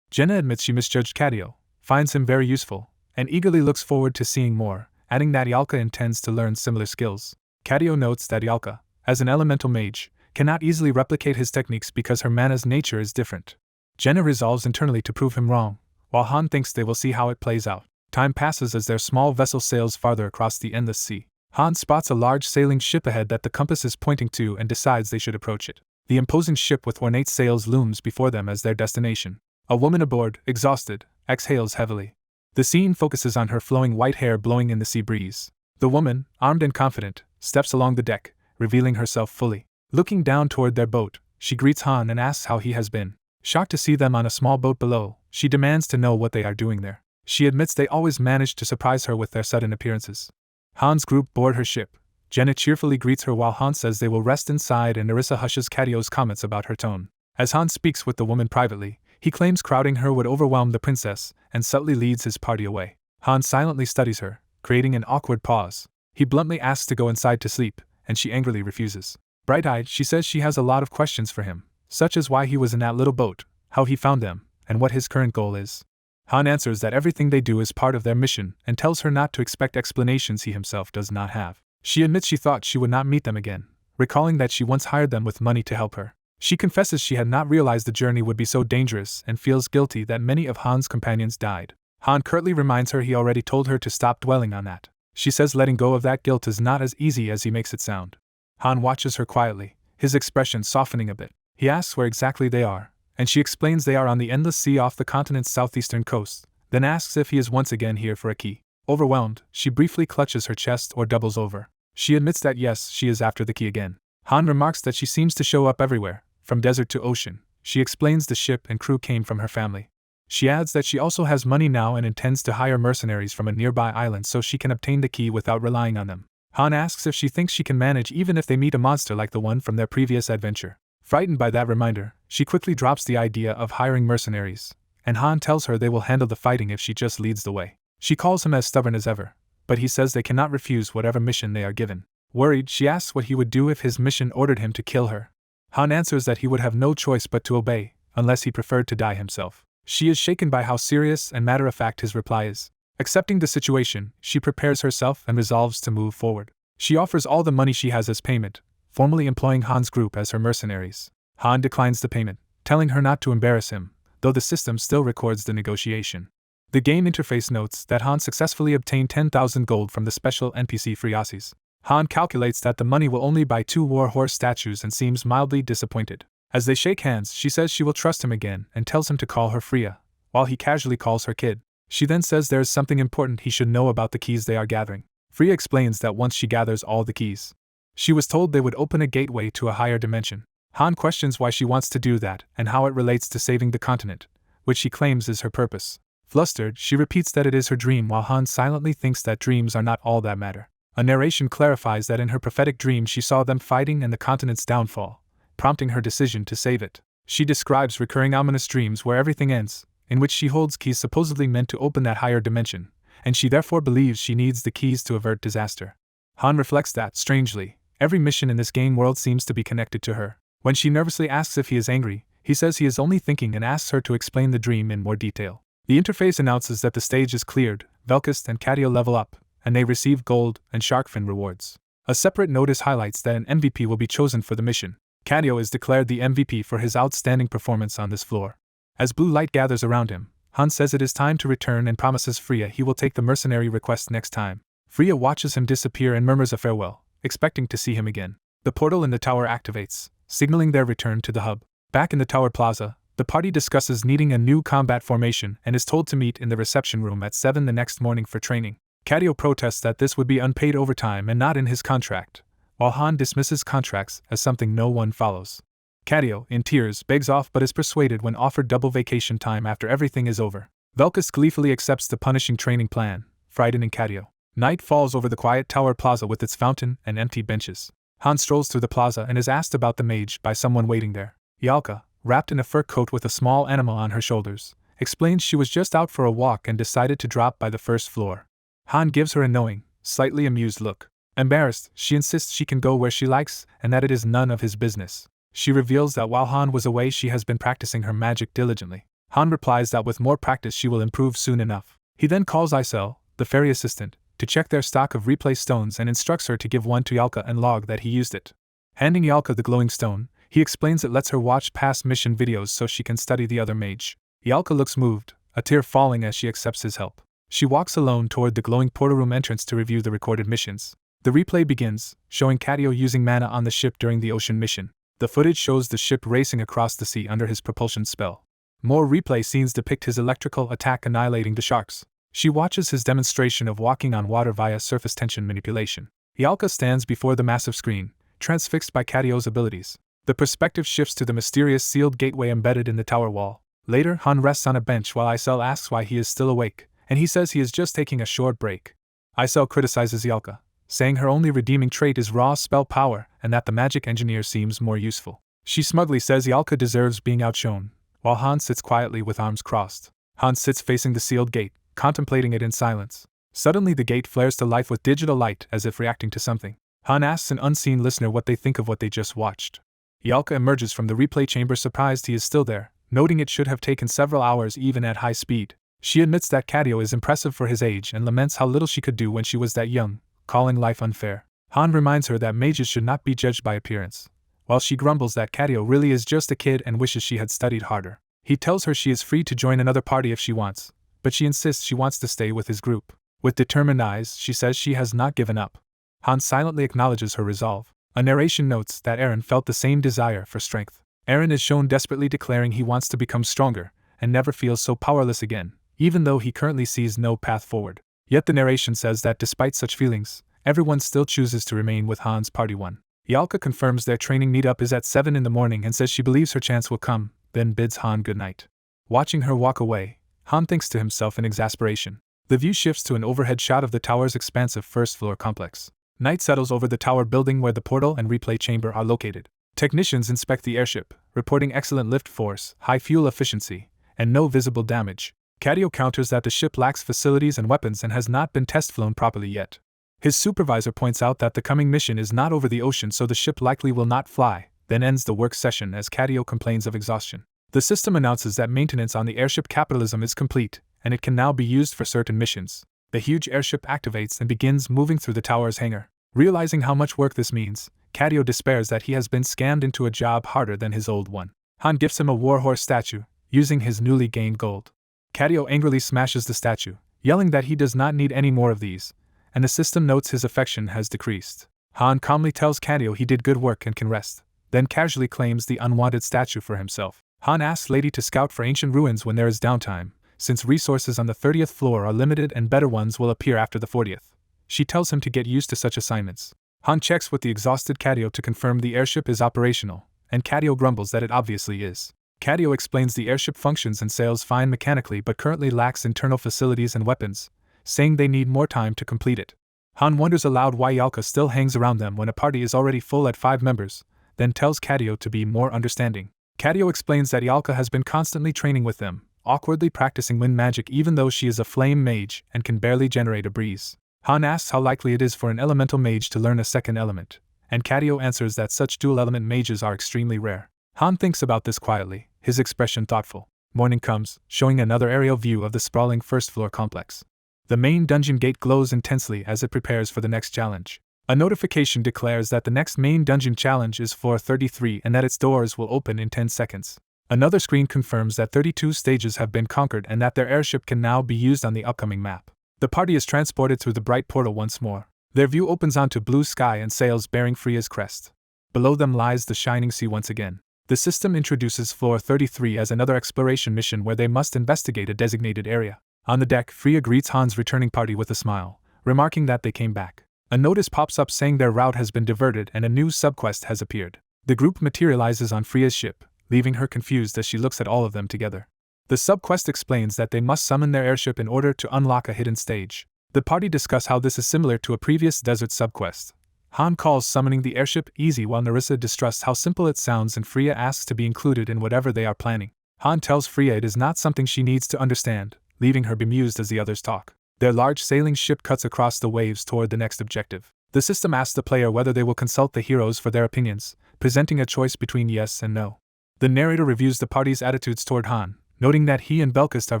Jenna admits she misjudged Kadio, finds him very useful, and eagerly looks forward to seeing more, adding that Yalka intends to learn similar skills. Kadio notes that Yalka, as an elemental mage, cannot easily replicate his techniques because her mana's nature is different. Jenna resolves internally to prove him wrong, while Han thinks they will see how it plays out. Time passes as their small vessel sails farther across the endless sea. Han spots a large sailing ship ahead that the compass is pointing to and decides they should approach it. The imposing ship with ornate sails looms before them as their destination. A woman aboard, exhausted, exhales heavily. The scene focuses on her flowing white hair blowing in the sea breeze. The woman, armed and confident, steps along the deck, revealing herself fully. Looking down toward their boat, she greets Han and asks how he has been. Shocked to see them on a small boat below, she demands to know what they are doing there. She admits they always manage to surprise her with their sudden appearances. Han's group board her ship. Jenna cheerfully greets her while Han says they will rest inside, and Narissa hushes Kadio's comments about her tone. As Han speaks with the woman privately, he claims crowding her would overwhelm the princess, and subtly leads his party away. Han silently studies her, creating an awkward pause. He bluntly asks to go inside to sleep, and she angrily refuses. Bright-eyed, she says she has a lot of questions for him, such as why he was in that little boat, how he found them, and what his current goal is. Han answers that everything they do is part of their mission and tells her not to expect explanations he himself does not have. She admits she thought she would not meet them again, recalling that she once hired them with money to help her. She confesses she had not realized the journey would be so dangerous and feels guilty that many of Han's companions died. Han curtly reminds her he already told her to stop dwelling on that. She says letting go of that guilt is not as easy as he makes it sound. Han watches her quietly, his expression softening a bit. He asks where exactly they are, and she explains they are on the endless sea off the continent's southeastern coast, then asks if he is once again here for a key. Overwhelmed, she briefly clutches her chest or doubles over. She admits that yes, she is after the key again. Han remarks that she seems to show up everywhere, from desert to ocean. She explains the ship and crew came from her family. She adds that she also has money now and intends to hire mercenaries from a nearby island so she can obtain the key without relying on them. Han asks if she thinks she can manage even if they meet a monster like the one from their previous adventure. Frightened by that reminder, she quickly drops the idea of hiring mercenaries, and Han tells her they will handle the fighting if she just leads the way. She calls him as stubborn as ever, but he says they cannot refuse whatever mission they are given. Worried, she asks what he would do if his mission ordered him to kill her. Han answers that he would have no choice but to obey, unless he preferred to die himself. She is shaken by how serious and matter-of-fact his reply is. Accepting the situation, she prepares herself and resolves to move forward. She offers all the money she has as payment, formally employing Han's group as her mercenaries. Han declines the payment, telling her not to embarrass him, though the system still records the negotiation. The game interface notes that Han successfully obtained 10,000 gold from the special NPC Friasis. Han calculates that the money will only buy 2 war horse statues and seems mildly disappointed. As they shake hands, she says she will trust him again and tells him to call her Freya, while he casually calls her Kid. She then says there is something important he should know about the keys they are gathering. Freya explains that once she gathers all the keys, she was told they would open a gateway to a higher dimension. Han questions why she wants to do that and how it relates to saving the continent, which she claims is her purpose. Flustered, she repeats that it is her dream while Han silently thinks that dreams are not all that matter. A narration clarifies that in her prophetic dream she saw them fighting and the continent's downfall, prompting her decision to save it. She describes recurring ominous dreams where everything ends, in which she holds keys supposedly meant to open that higher dimension, and she therefore believes she needs the keys to avert disaster. Han reflects that, strangely, every mission in this game world seems to be connected to her. When she nervously asks if he is angry, he says he is only thinking and asks her to explain the dream in more detail. The interface announces that the stage is cleared, Velkist and Cadio level up, and they receive gold and shark fin rewards. A separate notice highlights that an MVP will be chosen for the mission. Cadio is declared the MVP for his outstanding performance on this floor. As blue light gathers around him, Han says it is time to return and promises Freya he will take the mercenary request next time. Freya watches him disappear and murmurs a farewell, expecting to see him again. The portal in the tower activates, signaling their return to the hub. Back in the tower plaza, the party discusses needing a new combat formation and is told to meet in the reception room at 7 the next morning for training. Cadio protests that this would be unpaid overtime and not in his contract, while Han dismisses contracts as something no one follows. Cadio, in tears, begs off but is persuaded when offered double vacation time after everything is over. Velkist gleefully accepts the punishing training plan, frightening Cadio. Night falls over the quiet tower plaza with its fountain and empty benches. Han strolls through the plaza and is asked about the mage by someone waiting there. Yalka, wrapped in a fur coat with a small animal on her shoulders, explains she was just out for a walk and decided to drop by the first floor. Han gives her a knowing, slightly amused look. Embarrassed, she insists she can go where she likes and that it is none of his business. She reveals that while Han was away she has been practicing her magic diligently. Han replies that with more practice she will improve soon enough. He then calls Isel, the fairy assistant, to check their stock of replay stones and instructs her to give one to Yalka and log that he used it. Handing Yalka the glowing stone, he explains it lets her watch past mission videos so she can study the other mage. Yalka looks moved, a tear falling as she accepts his help. She walks alone toward the glowing portal room entrance to review the recorded missions. The replay begins, showing Cadio using mana on the ship during the ocean mission. The footage shows the ship racing across the sea under his propulsion spell. More replay scenes depict his electrical attack annihilating the sharks. She watches his demonstration of walking on water via surface tension manipulation. Yalka stands before the massive screen, transfixed by Cadio's abilities. The perspective shifts to the mysterious sealed gateway embedded in the tower wall. Later, Han rests on a bench while Isel asks why he is still awake, and he says he is just taking a short break. Isel criticizes Yalka, saying her only redeeming trait is raw spell power and that the magic engineer seems more useful. She smugly says Yalka deserves being outshone, while Han sits quietly with arms crossed. Han sits facing the sealed gate, contemplating it in silence. Suddenly the gate flares to life with digital light as if reacting to something. Han asks an unseen listener what they think of what they just watched. Yalka emerges from the replay chamber surprised he is still there, noting it should have taken several hours even at high speed. She admits that Cadio is impressive for his age and laments how little she could do when she was that young, calling life unfair. Han reminds her that mages should not be judged by appearance, while she grumbles that Cadio really is just a kid and wishes she had studied harder. He tells her she is free to join another party if she wants, but she insists she wants to stay with his group. With determined eyes, she says she has not given up. Han silently acknowledges her resolve. A narration notes that Eren felt the same desire for strength. Eren is shown desperately declaring he wants to become stronger and never feels so powerless again, even though he currently sees no path forward. Yet the narration says that despite such feelings, everyone still chooses to remain with Han's party. Yalka confirms their training meetup is at 7 in the morning and says she believes her chance will come, then bids Han goodnight. Watching her walk away, Han thinks to himself in exasperation. The view shifts to an overhead shot of the tower's expansive first-floor complex. Night settles over the tower building where the portal and replay chamber are located. Technicians inspect the airship, reporting excellent lift force, high fuel efficiency, and no visible damage. Cadio counters that the ship lacks facilities and weapons and has not been test-flown properly yet. His supervisor points out that the coming mission is not over the ocean so the ship likely will not fly, then ends the work session as Cadio complains of exhaustion. The system announces that maintenance on the airship capitalism is complete, and it can now be used for certain missions. The huge airship activates and begins moving through the tower's hangar. Realizing how much work this means, Cadio despairs that he has been scammed into a job harder than his old one. Han gifts him a warhorse statue, using his newly gained gold. Cadio angrily smashes the statue, yelling that he does not need any more of these, and the system notes his affection has decreased. Han calmly tells Cadio he did good work and can rest, then casually claims the unwanted statue for himself. Han asks Lady to scout for ancient ruins when there is downtime, since resources on the 30th floor are limited and better ones will appear after the 40th. She tells him to get used to such assignments. Han checks with the exhausted Cadio to confirm the airship is operational, and Cadio grumbles that it obviously is. Cadio explains the airship functions and sails fine mechanically but currently lacks internal facilities and weapons, saying they need more time to complete it. Han wonders aloud why Yalka still hangs around them when a party is already full at 5 members, then tells Kadio to be more understanding. Kadio explains that Ialka has been constantly training with them, awkwardly practicing wind magic even though she is a flame mage and can barely generate a breeze. Han asks how likely it is for an elemental mage to learn a second element, and Kadio answers that such dual-element mages are extremely rare. Han thinks about this quietly, his expression thoughtful. Morning comes, showing another aerial view of the sprawling first-floor complex. The main dungeon gate glows intensely as it prepares for the next challenge. A notification declares that the next main dungeon challenge is floor 33 and that its doors will open in 10 seconds. Another screen confirms that 32 stages have been conquered and that their airship can now be used on the upcoming map. The party is transported through the bright portal once more. Their view opens onto blue sky and sails bearing Freya's crest. Below them lies the shining sea once again. The system introduces floor 33 as another exploration mission where they must investigate a designated area. On the deck, Freya greets Han's returning party with a smile, remarking that they came back. A notice pops up saying their route has been diverted and a new subquest has appeared. The group materializes on Freya's ship, leaving her confused as she looks at all of them together. The subquest explains that they must summon their airship in order to unlock a hidden stage. The party discuss how this is similar to a previous desert subquest. Han calls summoning the airship easy while Nerissa distrusts how simple it sounds and Freya asks to be included in whatever they are planning. Han tells Freya it is not something she needs to understand, leaving her bemused as the others talk. Their large sailing ship cuts across the waves toward the next objective. The system asks the player whether they will consult the heroes for their opinions, presenting a choice between yes and no. The narrator reviews the party's attitudes toward Han, noting that he and Belkist are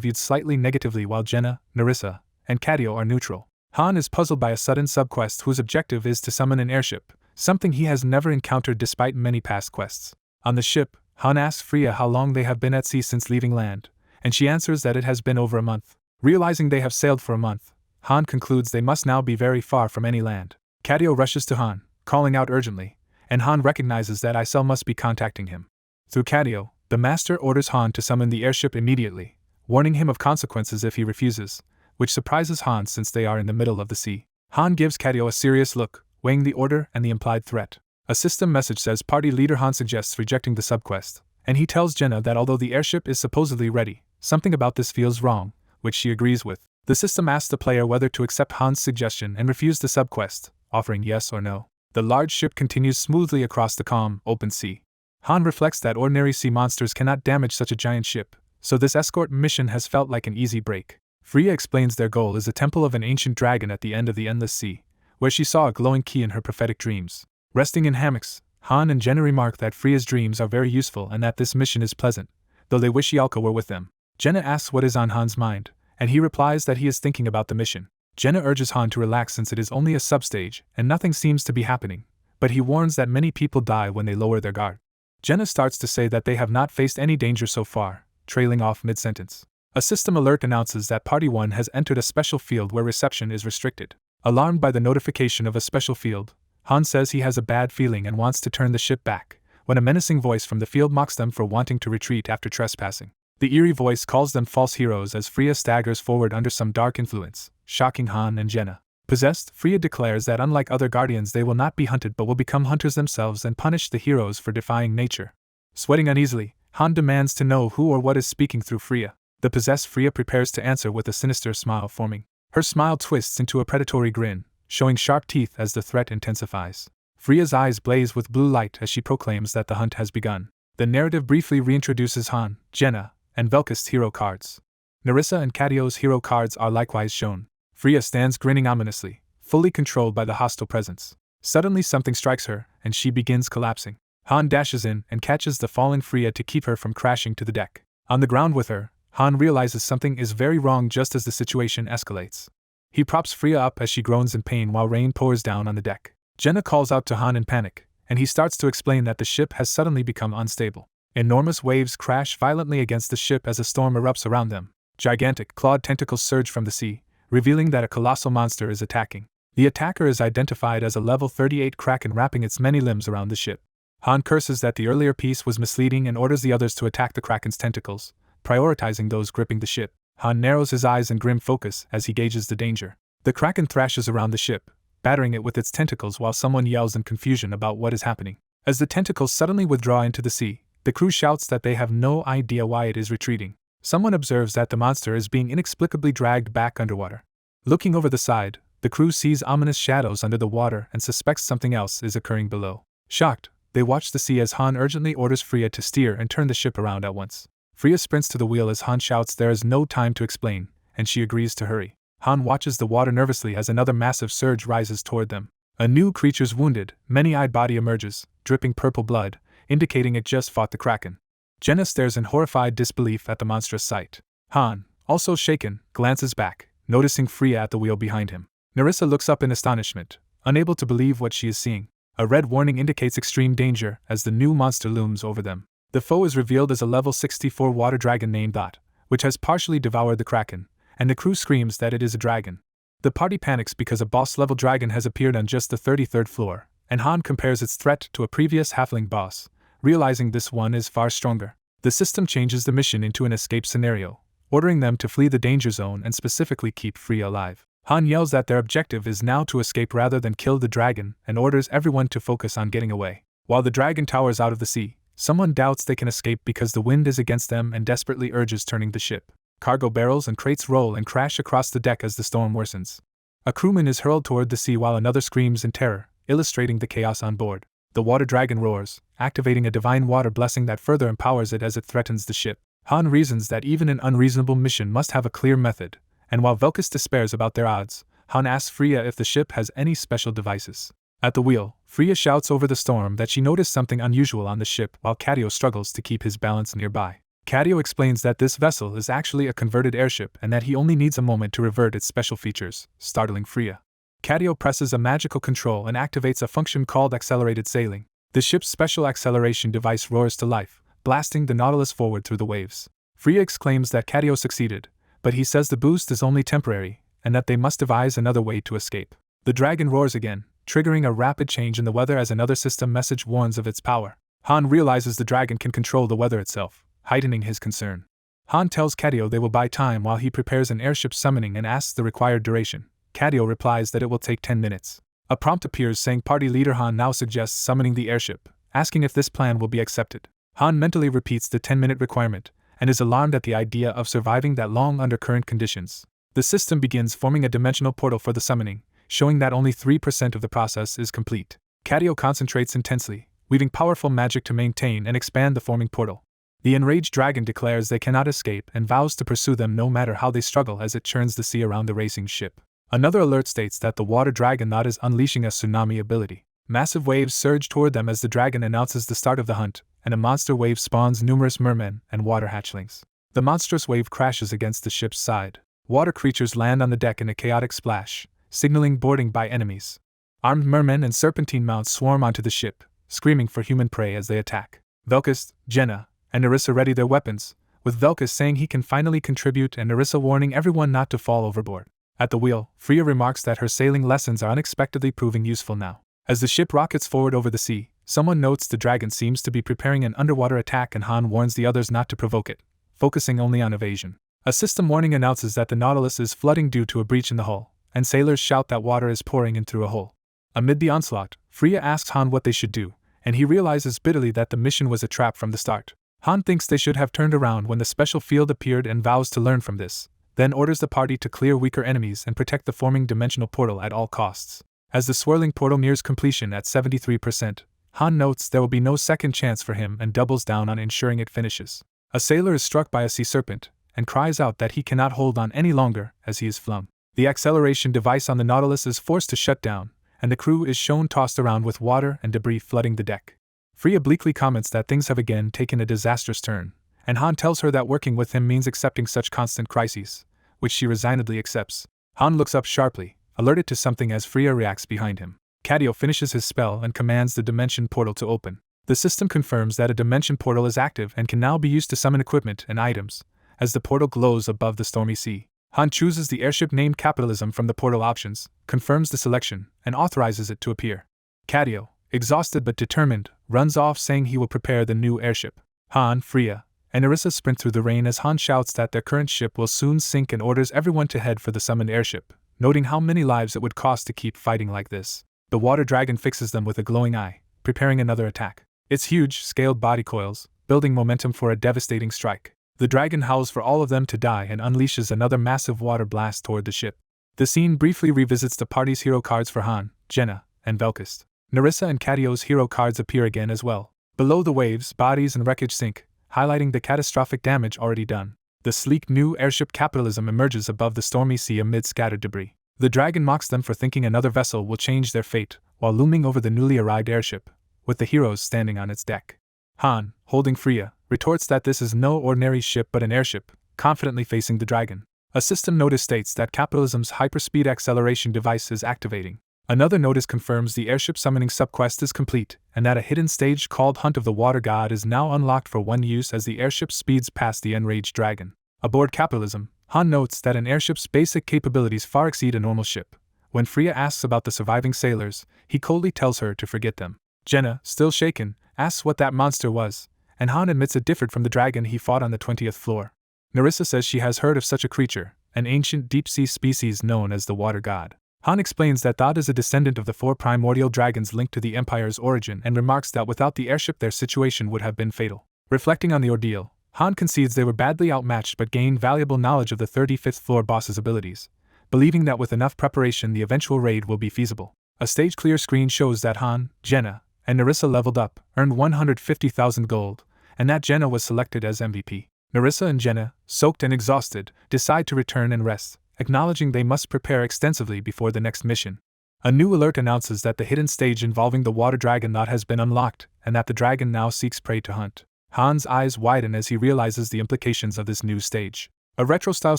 viewed slightly negatively while Jenna, Nerissa, and Kadio are neutral. Han is puzzled by a sudden subquest whose objective is to summon an airship, something he has never encountered despite many past quests. On the ship, Han asks Freya how long they have been at sea since leaving land, and she answers that it has been over a month. Realizing they have sailed for a month, Han concludes they must now be very far from any land. Kadio rushes to Han, calling out urgently, and Han recognizes that Isel must be contacting him. Through Kadio, the master orders Han to summon the airship immediately, warning him of consequences if he refuses, which surprises Han since they are in the middle of the sea. Han gives Kadio a serious look, weighing the order and the implied threat. A system message says party leader Han suggests rejecting the subquest, and he tells Jenna that although the airship is supposedly ready, something about this feels wrong, which she agrees with. The system asks the player whether to accept Han's suggestion and refuse the subquest, offering yes or no. The large ship continues smoothly across the calm, open sea. Han reflects that ordinary sea monsters cannot damage such a giant ship, so this escort mission has felt like an easy break. Freya explains their goal is a temple of an ancient dragon at the end of the endless sea, where she saw a glowing key in her prophetic dreams. Resting in hammocks, Han and Jenna remark that Freya's dreams are very useful and that this mission is pleasant, though they wish Ialka were with them. Jenna asks what is on Han's mind, and he replies that he is thinking about the mission. Jenna urges Han to relax since it is only a substage and nothing seems to be happening, but he warns that many people die when they lower their guard. Jenna starts to say that they have not faced any danger so far, trailing off mid-sentence. A system alert announces that Party 1 has entered a special field where reception is restricted. Alarmed by the notification of a special field, Han says he has a bad feeling and wants to turn the ship back, when a menacing voice from the field mocks them for wanting to retreat after trespassing. The eerie voice calls them false heroes as Freya staggers forward under some dark influence, shocking Han and Jenna. Possessed, Freya declares that unlike other guardians they will not be hunted but will become hunters themselves and punish the heroes for defying nature. Sweating uneasily, Han demands to know who or what is speaking through Freya. The possessed Freya prepares to answer with a sinister smile forming. Her smile twists into a predatory grin, showing sharp teeth as the threat intensifies. Freya's eyes blaze with blue light as she proclaims that the hunt has begun. The narrative briefly reintroduces Han, Jenna, and Velkist's hero cards. Nerissa and Kadio's hero cards are likewise shown. Freya stands grinning ominously, fully controlled by the hostile presence. Suddenly something strikes her, and she begins collapsing. Han dashes in and catches the falling Freya to keep her from crashing to the deck. On the ground with her, Han realizes something is very wrong just as the situation escalates. He props Freya up as she groans in pain while rain pours down on the deck. Jenna calls out to Han in panic, and he starts to explain that the ship has suddenly become unstable. Enormous waves crash violently against the ship as a storm erupts around them. Gigantic, clawed tentacles surge from the sea, revealing that a colossal monster is attacking. The attacker is identified as a level 38 kraken wrapping its many limbs around the ship. Han curses that the earlier piece was misleading and orders the others to attack the kraken's tentacles, prioritizing those gripping the ship. Han narrows his eyes in grim focus as he gauges the danger. The kraken thrashes around the ship, battering it with its tentacles while someone yells in confusion about what is happening. As the tentacles suddenly withdraw into the sea, the crew shouts that they have no idea why it is retreating. Someone observes that the monster is being inexplicably dragged back underwater. Looking over the side, the crew sees ominous shadows under the water and suspects something else is occurring below. Shocked, They watch the sea as Han urgently orders Freya to steer and turn the ship around at once. Freya sprints to the wheel as Han shouts there is no time to explain, and she agrees to hurry. Han watches the water nervously as another massive surge rises toward them. A new creature's wounded, many-eyed body emerges, dripping purple blood, indicating it just fought the Kraken. Jenna stares in horrified disbelief at the monstrous sight. Han, also shaken, glances back, noticing Freya at the wheel behind him. Nerissa looks up in astonishment, unable to believe what she is seeing. A red warning indicates extreme danger as the new monster looms over them. The foe is revealed as a level 64 water dragon named Dot, which has partially devoured the Kraken, and the crew screams that it is a dragon. The party panics because a boss-level dragon has appeared on just the 33rd floor, and Han compares its threat to a previous halfling boss, realizing this one is far stronger. The system changes the mission into an escape scenario, ordering them to flee the danger zone and specifically keep Freya alive. Han yells that their objective is now to escape rather than kill the dragon and orders everyone to focus on getting away. While the dragon towers out of the sea, someone doubts they can escape because the wind is against them and desperately urges turning the ship. Cargo barrels and crates roll and crash across the deck as the storm worsens. A crewman is hurled toward the sea while another screams in terror, illustrating the chaos on board. The water dragon roars, activating a divine water blessing that further empowers it as it threatens the ship. Han reasons that even an unreasonable mission must have a clear method, and while Velkus despairs about their odds, Han asks Freya if the ship has any special devices. At the wheel, Freya shouts over the storm that she noticed something unusual on the ship while Cadio struggles to keep his balance nearby. Cadio explains that this vessel is actually a converted airship and that he only needs a moment to revert its special features, startling Freya. Cadio presses a magical control and activates a function called accelerated sailing. The ship's special acceleration device roars to life, blasting the Nautilus forward through the waves. Freya exclaims that Cadio succeeded, but he says the boost is only temporary, and that they must devise another way to escape. The dragon roars again, triggering a rapid change in the weather as another system message warns of its power. Han realizes the dragon can control the weather itself, heightening his concern. Han tells Cadio they will buy time while he prepares an airship summoning and asks the required duration. Cadio replies that it will take 10 minutes. A prompt appears saying party leader Han now suggests summoning the airship, asking if this plan will be accepted. Han mentally repeats the 10-minute requirement, and is alarmed at the idea of surviving that long under current conditions. The system begins forming a dimensional portal for the summoning, showing that only 3% of the process is complete. Cadio concentrates intensely, weaving powerful magic to maintain and expand the forming portal. The enraged dragon declares they cannot escape and vows to pursue them no matter how they struggle as it churns the sea around the racing ship. Another alert states that the water dragon knot is unleashing a tsunami ability. Massive waves surge toward them as the dragon announces the start of the hunt, and a monster wave spawns numerous mermen and water hatchlings. The monstrous wave crashes against the ship's side. Water creatures land on the deck in a chaotic splash, signaling boarding by enemies. Armed mermen and serpentine mounts swarm onto the ship, screaming for human prey as they attack. Velkus, Jenna, and Nerissa ready their weapons, with Velkus saying he can finally contribute and Nerissa warning everyone not to fall overboard. At the wheel, Freya remarks that her sailing lessons are unexpectedly proving useful now. As the ship rockets forward over the sea, someone notes the dragon seems to be preparing an underwater attack and Han warns the others not to provoke it, focusing only on evasion. A system warning announces that the Nautilus is flooding due to a breach in the hull, and sailors shout that water is pouring in through a hole. Amid the onslaught, Freya asks Han what they should do, and he realizes bitterly that the mission was a trap from the start. Han thinks they should have turned around when the special field appeared and vows to learn from this, then orders the party to clear weaker enemies and protect the forming dimensional portal at all costs. As the swirling portal nears completion at 73%, Han notes there will be no second chance for him and doubles down on ensuring it finishes. A sailor is struck by a sea serpent, and cries out that he cannot hold on any longer as he is flung. The acceleration device on the Nautilus is forced to shut down, and the crew is shown tossed around with water and debris flooding the deck. Freya bleakly comments that things have again taken a disastrous turn, and Han tells her that working with him means accepting such constant crises, which she resignedly accepts. Han looks up sharply, alerted to something as Freya reacts behind him. Cadio finishes his spell and commands the dimension portal to open. The system confirms that a dimension portal is active and can now be used to summon equipment and items, as the portal glows above the stormy sea. Han chooses the airship named Capitalism from the portal options, confirms the selection, and authorizes it to appear. Cadio, exhausted but determined, runs off saying he will prepare the new airship. Han, Freya, and Nerissa sprint through the rain as Han shouts that their current ship will soon sink and orders everyone to head for the summoned airship, noting how many lives it would cost to keep fighting like this. The water dragon fixes them with a glowing eye, preparing another attack. Its huge, scaled body coils, building momentum for a devastating strike. The dragon howls for all of them to die and unleashes another massive water blast toward the ship. The scene briefly revisits the party's hero cards for Han, Jenna, and Velkus. Nerissa and Catio's hero cards appear again as well. Below the waves, bodies and wreckage sink, highlighting the catastrophic damage already done. The sleek new airship capitalism emerges above the stormy sea amid scattered debris. The dragon mocks them for thinking another vessel will change their fate, while looming over the newly arrived airship, with the heroes standing on its deck. Han, holding Freya, retorts that this is no ordinary ship but an airship, confidently facing the dragon. A system notice states that capitalism's hyperspeed acceleration device is activating. Another notice confirms the airship summoning subquest is complete, and that a hidden stage called Hunt of the Water God is now unlocked for one use as the airship speeds past the enraged dragon. Aboard capitalism, Han notes that an airship's basic capabilities far exceed a normal ship. When Freya asks about the surviving sailors, he coldly tells her to forget them. Jenna, still shaken, asks what that monster was, and Han admits it differed from the dragon he fought on the 20th floor. Nerissa says she has heard of such a creature, an ancient deep-sea species known as the Water God. Han explains that Thod is a descendant of the 4 primordial dragons linked to the Empire's origin and remarks that without the airship their situation would have been fatal. Reflecting on the ordeal, Han concedes they were badly outmatched but gained valuable knowledge of the 35th floor boss's abilities, believing that with enough preparation the eventual raid will be feasible. A stage clear screen shows that Han, Jenna, and Nerissa leveled up, earned 150,000 gold, and that Jenna was selected as MVP. Nerissa and Jenna, soaked and exhausted, decide to return and rest, acknowledging they must prepare extensively before the next mission. A new alert announces that the hidden stage involving the water dragon knot has been unlocked, and that the dragon now seeks prey to hunt. Han's eyes widen as he realizes the implications of this new stage. A retro-style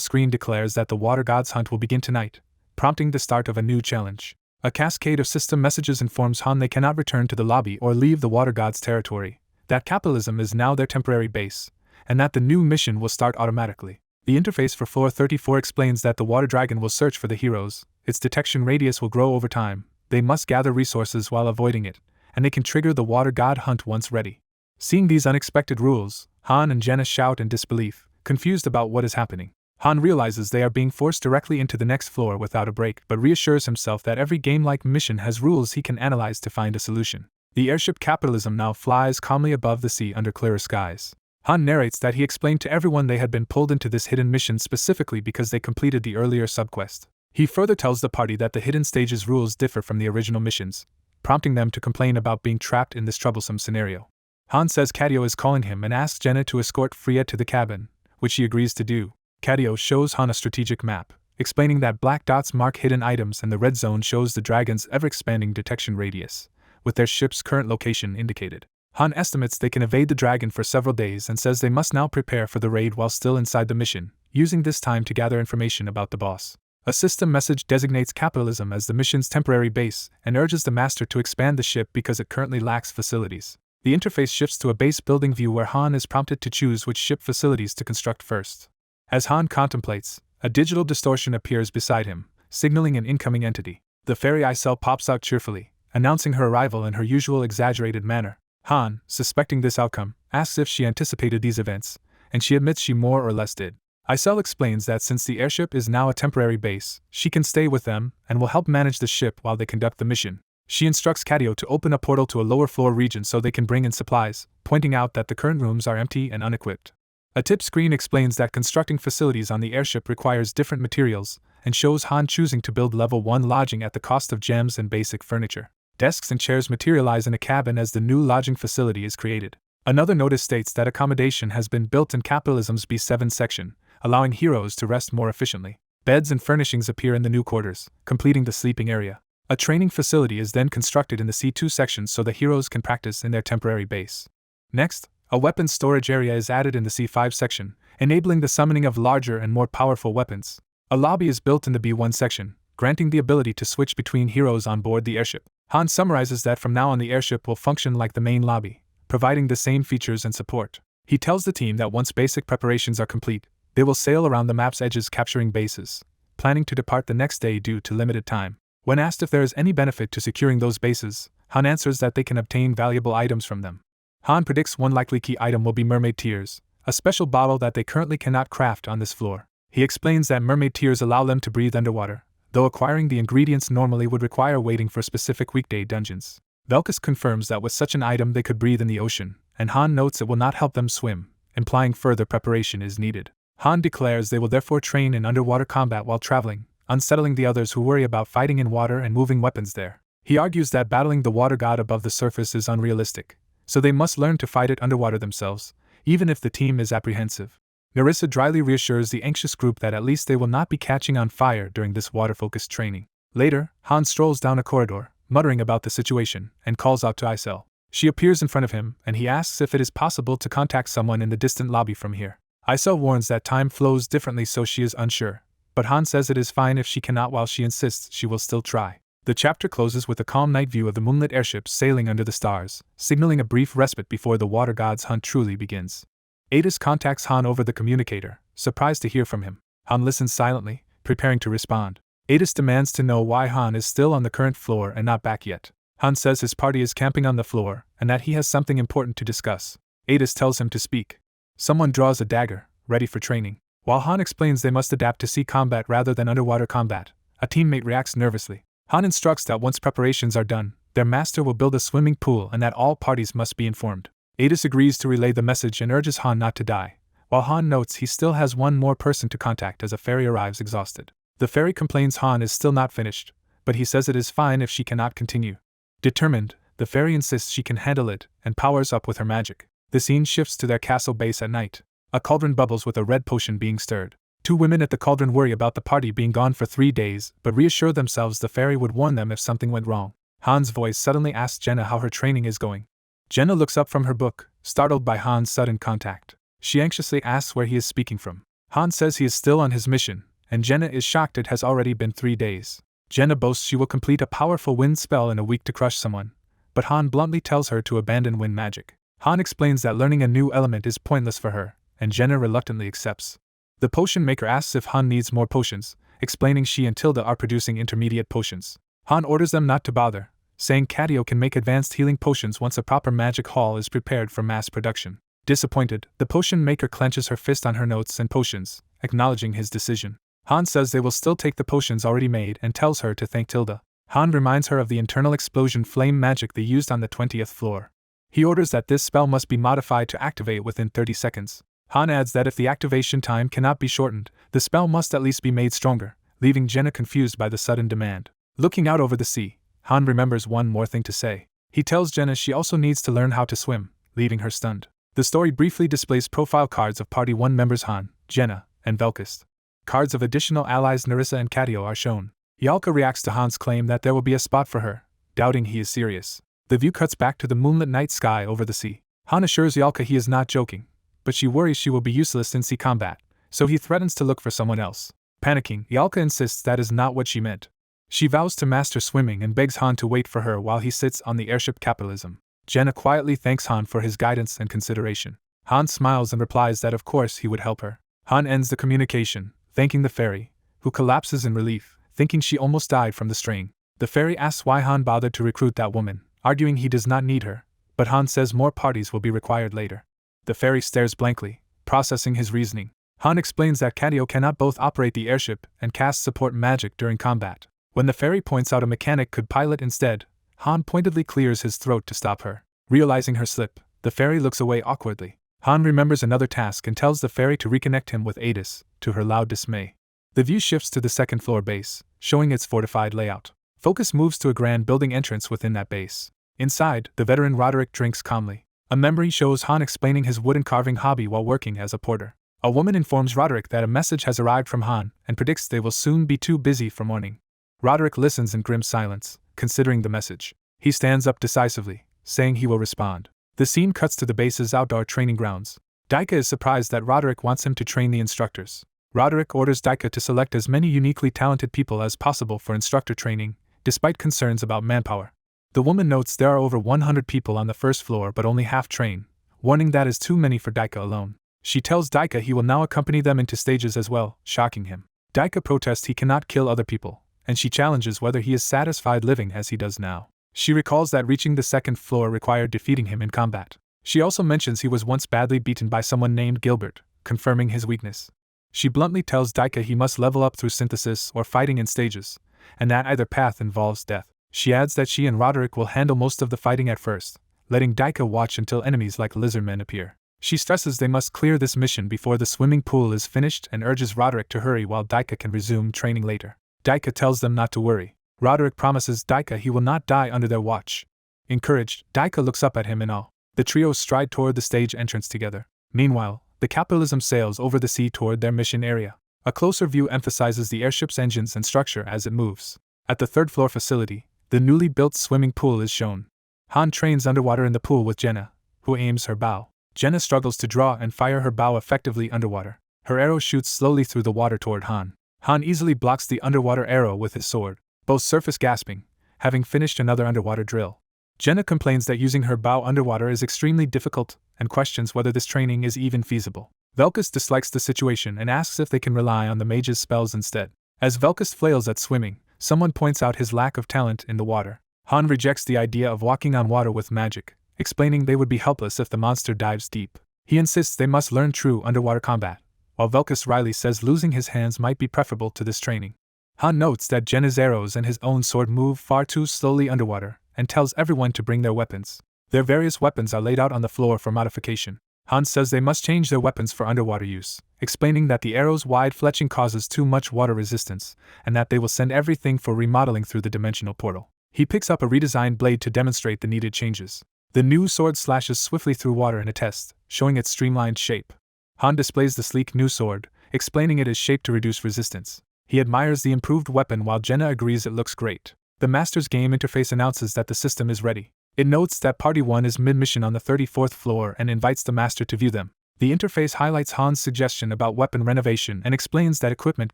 screen declares that the water god's hunt will begin tonight, prompting the start of a new challenge. A cascade of system messages informs Han they cannot return to the lobby or leave the water god's territory, that capitalism is now their temporary base, and that the new mission will start automatically. The interface for floor 34 explains that the water dragon will search for the heroes, its detection radius will grow over time, they must gather resources while avoiding it, and they can trigger the water god hunt once ready. Seeing these unexpected rules, Han and Jenna shout in disbelief, confused about what is happening. Han realizes they are being forced directly into the next floor without a break but reassures himself that every game-like mission has rules he can analyze to find a solution. The airship capitalism now flies calmly above the sea under clearer skies. Han narrates that he explained to everyone they had been pulled into this hidden mission specifically because they completed the earlier subquest. He further tells the party that the hidden stage's rules differ from the original missions, prompting them to complain about being trapped in this troublesome scenario. Han says Catio is calling him and asks Jenna to escort Freya to the cabin, which she agrees to do. Catio shows Han a strategic map, explaining that black dots mark hidden items and the red zone shows the dragon's ever-expanding detection radius, with their ship's current location indicated. Han estimates they can evade the dragon for several days and says they must now prepare for the raid while still inside the mission, using this time to gather information about the boss. A system message designates capitalism as the mission's temporary base and urges the master to expand the ship because it currently lacks facilities. The interface shifts to a base building view where Han is prompted to choose which ship facilities to construct first. As Han contemplates, a digital distortion appears beside him, signaling an incoming entity. The fairy Isel pops out cheerfully, announcing her arrival in her usual exaggerated manner. Han, suspecting this outcome, asks if she anticipated these events, and she admits she more or less did. Isel explains that since the airship is now a temporary base, she can stay with them and will help manage the ship while they conduct the mission. She instructs Catio to open a portal to a lower floor region so they can bring in supplies, pointing out that the current rooms are empty and unequipped. A tip screen explains that constructing facilities on the airship requires different materials, and shows Han choosing to build level 1 lodging at the cost of gems and basic furniture. Desks and chairs materialize in a cabin as the new lodging facility is created. Another notice states that accommodation has been built in capitalism's B7 section, allowing heroes to rest more efficiently. Beds and furnishings appear in the new quarters, completing the sleeping area. A training facility is then constructed in the C2 section so the heroes can practice in their temporary base. Next, a weapons storage area is added in the C5 section, enabling the summoning of larger and more powerful weapons. A lobby is built in the B1 section, granting the ability to switch between heroes on board the airship. Han summarizes that from now on the airship will function like the main lobby, providing the same features and support. He tells the team that once basic preparations are complete, they will sail around the map's edges capturing bases, planning to depart the next day due to limited time. When asked if there is any benefit to securing those bases, Han answers that they can obtain valuable items from them. Han predicts one likely key item will be mermaid tears, a special bottle that they currently cannot craft on this floor. He explains that mermaid tears allow them to breathe underwater, though acquiring the ingredients normally would require waiting for specific weekday dungeons. Velkus confirms that with such an item they could breathe in the ocean, and Han notes it will not help them swim, implying further preparation is needed. Han declares they will therefore train in underwater combat while traveling, unsettling the others who worry about fighting in water and moving weapons there. He argues that battling the water god above the surface is unrealistic, so they must learn to fight it underwater themselves, even if the team is apprehensive. Nerissa dryly reassures the anxious group that at least they will not be catching on fire during this water-focused training. Later, Han strolls down a corridor, muttering about the situation, and calls out to Isel. She appears in front of him, and he asks if it is possible to contact someone in the distant lobby from here. Isel warns that time flows differently, so she is unsure, but Han says it is fine if she cannot, while she insists she will still try. The chapter closes with a calm night view of the moonlit airship sailing under the stars, signaling a brief respite before the water god's hunt truly begins. Adis contacts Han over the communicator, surprised to hear from him. Han listens silently, preparing to respond. Adis demands to know why Han is still on the current floor and not back yet. Han says his party is camping on the floor, and that he has something important to discuss. Adis tells him to speak. Someone draws a dagger, ready for training. While Han explains they must adapt to sea combat rather than underwater combat, a teammate reacts nervously. Han instructs that once preparations are done, their master will build a swimming pool and that all parties must be informed. Adis agrees to relay the message and urges Han not to die, while Han notes he still has one more person to contact as a fairy arrives exhausted. The fairy complains Han is still not finished, but he says it is fine if she cannot continue. Determined, the fairy insists she can handle it and powers up with her magic. The scene shifts to their castle base at night. A cauldron bubbles with a red potion being stirred. Two women at the cauldron worry about the party being gone for 3 days, but reassure themselves the fairy would warn them if something went wrong. Han's voice suddenly asks Jenna how her training is going. Jenna looks up from her book, startled by Han's sudden contact. She anxiously asks where he is speaking from. Han says he is still on his mission, and Jenna is shocked it has already been 3 days. Jenna boasts she will complete a powerful wind spell in a week to crush someone, but Han bluntly tells her to abandon wind magic. Han explains that learning a new element is pointless for her, and Jenna reluctantly accepts. The potion maker asks if Han needs more potions, explaining she and Tilda are producing intermediate potions. Han orders them not to bother, saying Cadio can make advanced healing potions once a proper magic hall is prepared for mass production. Disappointed, the potion maker clenches her fist on her notes and potions, acknowledging his decision. Han says they will still take the potions already made and tells her to thank Tilda. Han reminds her of the internal explosion flame magic they used on the 20th floor. He orders that this spell must be modified to activate within 30 seconds. Han adds that if the activation time cannot be shortened, the spell must at least be made stronger, leaving Jenna confused by the sudden demand. Looking out over the sea, Han remembers one more thing to say. He tells Jenna she also needs to learn how to swim, leaving her stunned. The story briefly displays profile cards of Party 1 members Han, Jenna, and Velkist. Cards of additional allies Nerissa and Cadio are shown. Yalka reacts to Han's claim that there will be a spot for her, doubting he is serious. The view cuts back to the moonlit night sky over the sea. Han assures Yalka he is not joking, but she worries she will be useless in sea combat, so he threatens to look for someone else. Panicking, Yalka insists that is not what she meant. She vows to master swimming and begs Han to wait for her while he sits on the airship capitalism. Jenna quietly thanks Han for his guidance and consideration. Han smiles and replies that of course he would help her. Han ends the communication, thanking the fairy, who collapses in relief, thinking she almost died from the strain. The fairy asks why Han bothered to recruit that woman, arguing he does not need her, but Han says more parties will be required later. The fairy stares blankly, processing his reasoning. Han explains that Cadio cannot both operate the airship and cast support magic during combat. When the fairy points out a mechanic could pilot instead, Han pointedly clears his throat to stop her. Realizing her slip, the fairy looks away awkwardly. Han remembers another task and tells the fairy to reconnect him with Adis, to her loud dismay. The view shifts to the second floor base, showing its fortified layout. Focus moves to a grand building entrance within that base. Inside, the veteran Roderick drinks calmly. A memory shows Han explaining his wooden carving hobby while working as a porter. A woman informs Roderick that a message has arrived from Han and predicts they will soon be too busy for mourning. Roderick listens in grim silence, considering the message. He stands up decisively, saying he will respond. The scene cuts to the base's outdoor training grounds. Daika is surprised that Roderick wants him to train the instructors. Roderick orders Daika to select as many uniquely talented people as possible for instructor training, despite concerns about manpower. The woman notes there are over 100 people on the first floor but only half train, warning that is too many for Daika alone. She tells Daika he will now accompany them into stages as well, shocking him. Daika protests he cannot kill other people, and she challenges whether he is satisfied living as he does now. She recalls that reaching the second floor required defeating him in combat. She also mentions he was once badly beaten by someone named Gilbert, confirming his weakness. She bluntly tells Daika he must level up through synthesis or fighting in stages, and that either path involves death. She adds that she and Roderick will handle most of the fighting at first, letting Daika watch until enemies like lizardmen appear. She stresses they must clear this mission before the swimming pool is finished and urges Roderick to hurry while Daika can resume training later. Daika tells them not to worry. Roderick promises Daika he will not die under their watch. Encouraged, Daika looks up at him in awe. The trio stride toward the stage entrance together. Meanwhile, the Capitalism sails over the sea toward their mission area. A closer view emphasizes the airship's engines and structure as it moves. At the third-floor facility, the newly built swimming pool is shown. Han trains underwater in the pool with Jenna, who aims her bow. Jenna struggles to draw and fire her bow effectively underwater. Her arrow shoots slowly through the water toward Han. Han easily blocks the underwater arrow with his sword, both surface gasping, having finished another underwater drill. Jenna complains that using her bow underwater is extremely difficult and questions whether this training is even feasible. Velkus dislikes the situation and asks if they can rely on the mage's spells instead. As Velkus flails at swimming, someone points out his lack of talent in the water. Han rejects the idea of walking on water with magic, explaining they would be helpless if the monster dives deep. He insists they must learn true underwater combat, while Velkus Riley says losing his hands might be preferable to this training. Han notes that Jenna's arrows and his own sword move far too slowly underwater, and tells everyone to bring their weapons. Their various weapons are laid out on the floor for modification. Han says they must change their weapons for underwater use, explaining that the arrow's wide fletching causes too much water resistance, and that they will send everything for remodeling through the dimensional portal. He picks up a redesigned blade to demonstrate the needed changes. The new sword slashes swiftly through water in a test, showing its streamlined shape. Han displays the sleek new sword, explaining it is shaped to reduce resistance. He admires the improved weapon while Jenna agrees it looks great. The Master's game interface announces that the system is ready. It notes that Party 1 is mid-mission on the 34th floor and invites the Master to view them. The interface highlights Han's suggestion about weapon renovation and explains that equipment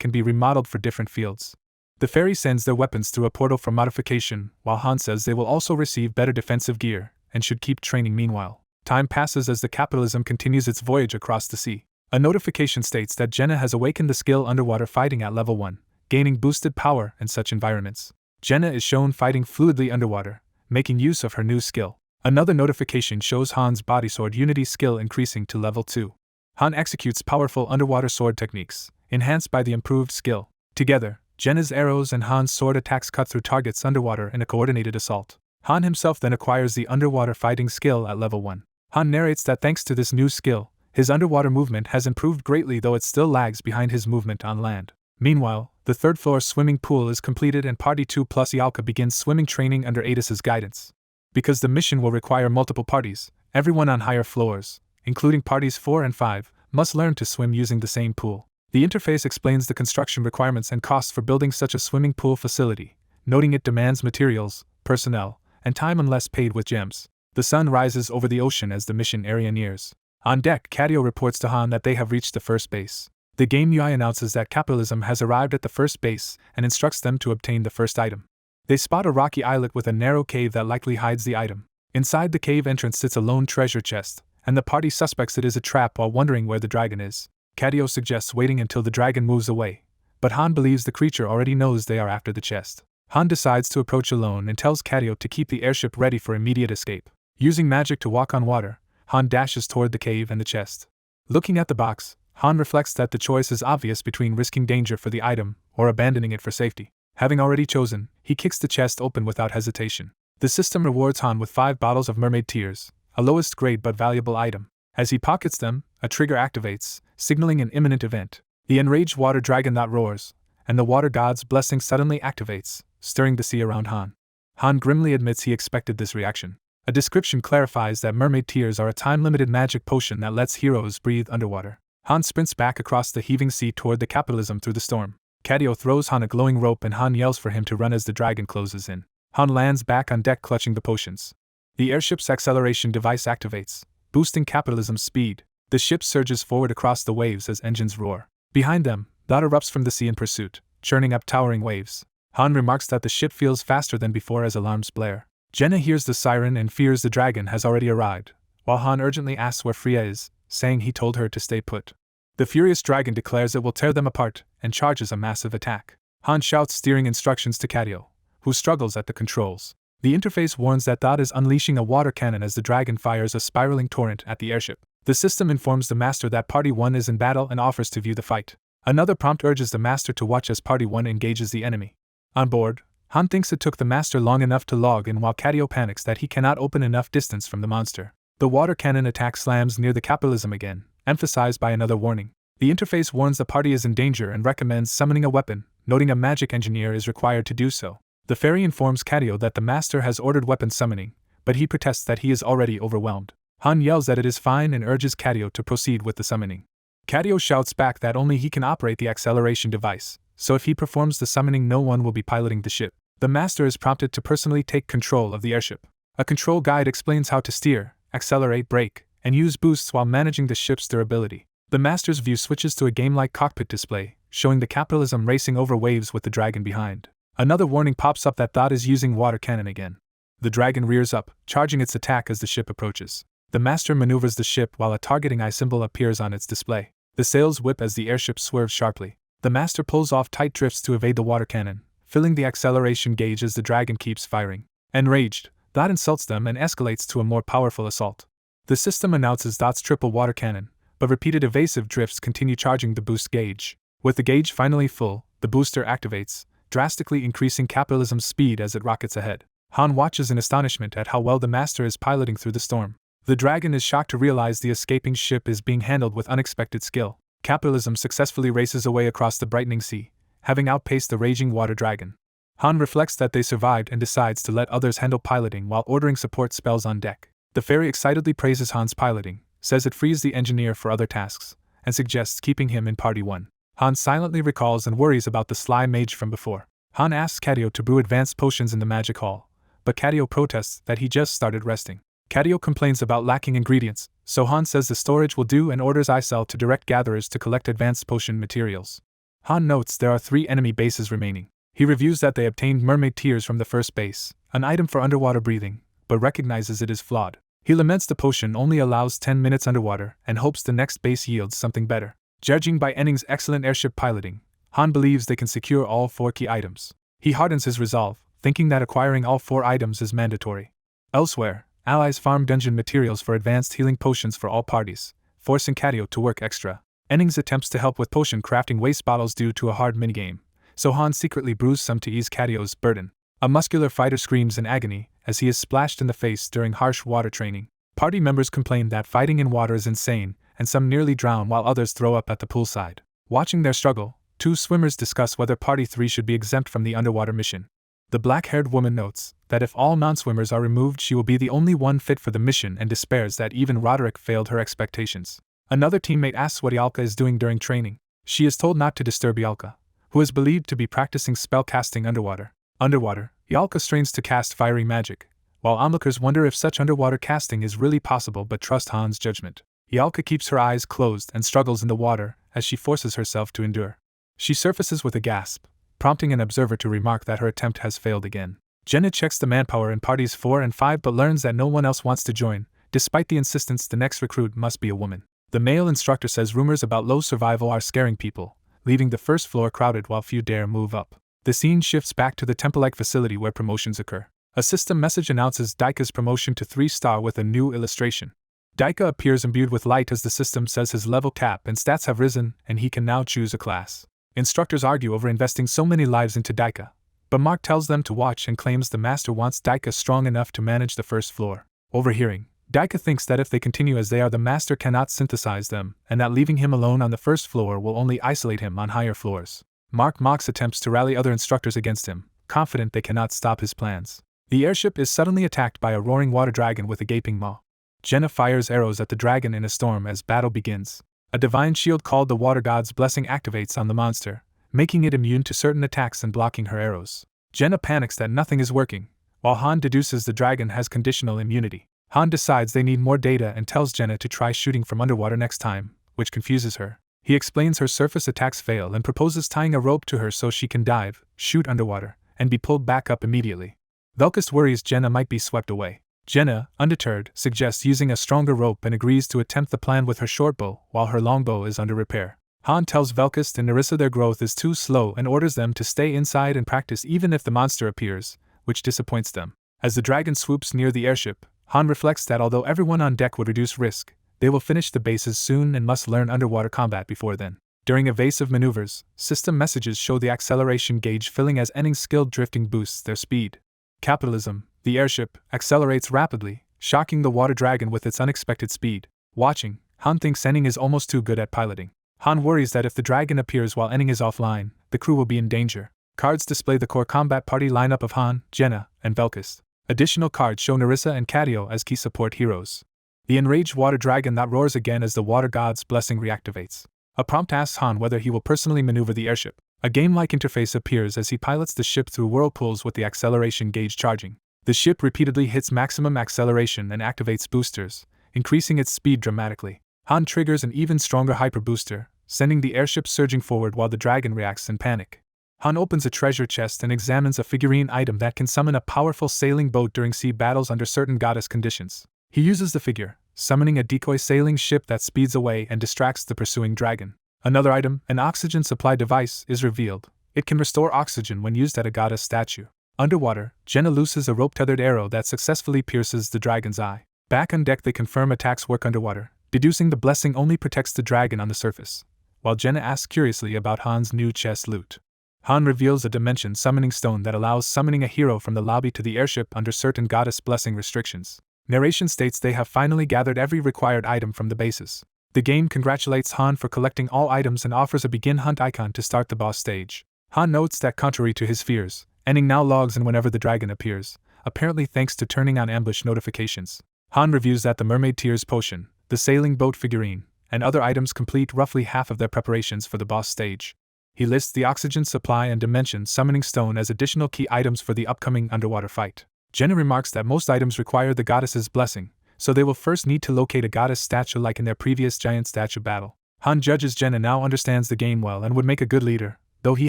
can be remodeled for different fields. The Fairy sends their weapons through a portal for modification, while Han says they will also receive better defensive gear and should keep training meanwhile. Time passes as the Capitalism continues its voyage across the sea. A notification states that Jenna has awakened the skill underwater fighting at level 1, gaining boosted power in such environments. Jenna is shown fighting fluidly underwater, making use of her new skill. Another notification shows Han's body sword unity skill increasing to level 2. Han executes powerful underwater sword techniques, enhanced by the improved skill. Together, Jenna's arrows and Han's sword attacks cut through targets underwater in a coordinated assault. Han himself then acquires the underwater fighting skill at level 1. Han narrates that thanks to this new skill, his underwater movement has improved greatly, though it still lags behind his movement on land. Meanwhile, the third-floor swimming pool is completed and Party 2 plus Yalka begins swimming training under Adis's guidance. Because the mission will require multiple parties, everyone on higher floors, including Parties 4 and 5, must learn to swim using the same pool. The interface explains the construction requirements and costs for building such a swimming pool facility, noting it demands materials, personnel, and time unless paid with gems. The sun rises over the ocean as the mission area nears. On deck, Cadio reports to Han that they have reached the first base. The game UI announces that Capitalism has arrived at the first base and instructs them to obtain the first item. They spot a rocky islet with a narrow cave that likely hides the item. Inside the cave entrance sits a lone treasure chest, and the party suspects it is a trap while wondering where the dragon is. Cadio suggests waiting until the dragon moves away, but Han believes the creature already knows they are after the chest. Han decides to approach alone and tells Cadio to keep the airship ready for immediate escape. Using magic to walk on water, Han dashes toward the cave and the chest. Looking at the box, Han reflects that the choice is obvious between risking danger for the item or abandoning it for safety. Having already chosen, he kicks the chest open without hesitation. The system rewards Han with 5 bottles of mermaid tears, a lowest grade but valuable item. As he pockets them, a trigger activates, signaling an imminent event. The enraged water dragon that roars, and the water god's blessing suddenly activates, stirring the sea around Han. Han grimly admits he expected this reaction. A description clarifies that mermaid tears are a time-limited magic potion that lets heroes breathe underwater. Han sprints back across the heaving sea toward the Capitalism through the storm. Cadio throws Han a glowing rope and Han yells for him to run as the dragon closes in. Han lands back on deck clutching the potions. The airship's acceleration device activates, boosting Capitalism's speed. The ship surges forward across the waves as engines roar. Behind them, Dot erupts from the sea in pursuit, churning up towering waves. Han remarks that the ship feels faster than before as alarms blare. Jenna hears the siren and fears the dragon has already arrived, while Han urgently asks where Freya is, saying he told her to stay put. The furious dragon declares it will tear them apart and charges a massive attack. Han shouts steering instructions to Cadio, who struggles at the controls. The interface warns that Dot is unleashing a water cannon as the dragon fires a spiraling torrent at the airship. The system informs the Master that Party 1 is in battle and offers to view the fight. Another prompt urges the Master to watch as Party 1 engages the enemy. On board, Han thinks it took the Master long enough to log in while Cadio panics that he cannot open enough distance from the monster. The water cannon attack slams near the Capitalism again, emphasized by another warning. The interface warns the party is in danger and recommends summoning a weapon, noting a magic engineer is required to do so. The fairy informs Cadio that the master has ordered weapon summoning, but he protests that he is already overwhelmed. Han yells that it is fine and urges Cadio to proceed with the summoning. Cadio shouts back that only he can operate the acceleration device, so if he performs the summoning no one will be piloting the ship. The master is prompted to personally take control of the airship. A control guide explains how to steer, accelerate, brake, and use boosts while managing the ship's durability. The master's view switches to a game-like cockpit display, showing the capitalism racing over waves with the dragon behind. Another warning pops up that Thought is using water cannon again. The dragon rears up, charging its attack as the ship approaches. The master maneuvers the ship while a targeting eye symbol appears on its display. The sails whip as the airship swerves sharply. The master pulls off tight drifts to evade the water cannon, filling the acceleration gauge as the dragon keeps firing. Enraged, Dot insults them and escalates to a more powerful assault. The system announces Dot's triple water cannon, but repeated evasive drifts continue charging the boost gauge. With the gauge finally full, the booster activates, drastically increasing capitalism's speed as it rockets ahead. Han watches in astonishment at how well the master is piloting through the storm. The dragon is shocked to realize the escaping ship is being handled with unexpected skill. Capitalism successfully races away across the brightening sea, having outpaced the raging water dragon. Han reflects that they survived and decides to let others handle piloting while ordering support spells on deck. The fairy excitedly praises Han's piloting, says it frees the engineer for other tasks, and suggests keeping him in Party 1. Han silently recalls and worries about the sly mage from before. Han asks Cadio to brew advanced potions in the magic hall, but Cadio protests that he just started resting. Cadio complains about lacking ingredients, so Han says the storage will do and orders Icel to direct gatherers to collect advanced potion materials. Han notes there are 3 enemy bases remaining. He reviews that they obtained mermaid tears from the first base, an item for underwater breathing, but recognizes it is flawed. He laments the potion only allows 10 minutes underwater and hopes the next base yields something better. Judging by Enning's excellent airship piloting, Han believes they can secure all 4 key items. He hardens his resolve, thinking that acquiring all 4 items is mandatory. Elsewhere, allies farm dungeon materials for advanced healing potions for all parties, forcing Cadio to work extra. Ennings attempts to help with potion crafting waste bottles due to a hard minigame, so Han secretly brews some to ease Cadio's burden. A muscular fighter screams in agony as he is splashed in the face during harsh water training. Party members complain that fighting in water is insane, and some nearly drown while others throw up at the poolside. Watching their struggle, 2 swimmers discuss whether Party 3 should be exempt from the underwater mission. The black-haired woman notes that if all non-swimmers are removed she will be the only one fit for the mission and despairs that even Roderick failed her expectations. Another teammate asks what Ialka is doing during training. She is told not to disturb Ialka, who is believed to be practicing spell casting underwater. Underwater, Ialka strains to cast fiery magic, while onlookers wonder if such underwater casting is really possible but trust Han's judgment. Ialka keeps her eyes closed and struggles in the water as she forces herself to endure. She surfaces with a gasp, prompting an observer to remark that her attempt has failed again. Jenna checks the manpower in parties 4 and 5 but learns that no one else wants to join, despite the insistence the next recruit must be a woman. The male instructor says rumors about low survival are scaring people, leaving the first floor crowded while few dare move up. The scene shifts back to the temple-like facility where promotions occur. A system message announces Daika's promotion to 3-star with a new illustration. Daika appears imbued with light as the system says his level cap and stats have risen and he can now choose a class. Instructors argue over investing so many lives into Daika, but Mark tells them to watch and claims the master wants Daika strong enough to manage the first floor. Overhearing, Daika thinks that if they continue as they are the master cannot synthesize them, and that leaving him alone on the first floor will only isolate him on higher floors. Mark mocks attempts to rally other instructors against him, confident they cannot stop his plans. The airship is suddenly attacked by a roaring water dragon with a gaping maw. Jenna fires arrows at the dragon in a storm as battle begins. A divine shield called the Water God's Blessing activates on the monster, making it immune to certain attacks and blocking her arrows. Jenna panics that nothing is working, while Han deduces the dragon has conditional immunity. Han decides they need more data and tells Jenna to try shooting from underwater next time, which confuses her. He explains her surface attacks fail and proposes tying a rope to her so she can dive, shoot underwater, and be pulled back up immediately. Velkus worries Jenna might be swept away. Jenna, undeterred, suggests using a stronger rope and agrees to attempt the plan with her short bow while her longbow is under repair. Han tells Velkus and Nerissa their growth is too slow and orders them to stay inside and practice even if the monster appears, which disappoints them. As the dragon swoops near the airship, Han reflects that although everyone on deck would reduce risk, they will finish the bases soon and must learn underwater combat before then. During evasive maneuvers, system messages show the acceleration gauge filling as Enning's skilled drifting boosts their speed. Capitalism, the airship, accelerates rapidly, shocking the water dragon with its unexpected speed. Watching, Han thinks Enning is almost too good at piloting. Han worries that if the dragon appears while Enning is offline, the crew will be in danger. Cards display the core combat party lineup of Han, Jenna, and Velkist. Additional cards show Nerissa and Cadio as key support heroes. The enraged water dragon that roars again as the water god's blessing reactivates. A prompt asks Han whether he will personally maneuver the airship. A game-like interface appears as he pilots the ship through whirlpools with the acceleration gauge charging. The ship repeatedly hits maximum acceleration and activates boosters, increasing its speed dramatically. Han triggers an even stronger hyper booster, sending the airship surging forward while the dragon reacts in panic. Han opens a treasure chest and examines a figurine item that can summon a powerful sailing boat during sea battles under certain goddess conditions. He uses the figure, summoning a decoy sailing ship that speeds away and distracts the pursuing dragon. Another item, an oxygen supply device, is revealed. It can restore oxygen when used at a goddess statue. Underwater, Jenna looses a rope-tethered arrow that successfully pierces the dragon's eye. Back on deck, they confirm attacks work underwater, deducing the blessing only protects the dragon on the surface, while Jenna asks curiously about Han's new chest loot. Han reveals a dimension summoning stone that allows summoning a hero from the lobby to the airship under certain goddess blessing restrictions. Narration states they have finally gathered every required item from the bases. The game congratulates Han for collecting all items and offers a begin hunt icon to start the boss stage. Han notes that contrary to his fears, ending now logs in whenever the dragon appears, apparently thanks to turning on ambush notifications. Han reviews that the mermaid tears potion, the sailing boat figurine, and other items complete roughly half of their preparations for the boss stage. He lists the oxygen supply and dimension summoning stone as additional key items for the upcoming underwater fight. Jenna remarks that most items require the goddess's blessing, so they will first need to locate a goddess statue like in their previous giant statue battle. Han judges Jenna now understands the game well and would make a good leader, though he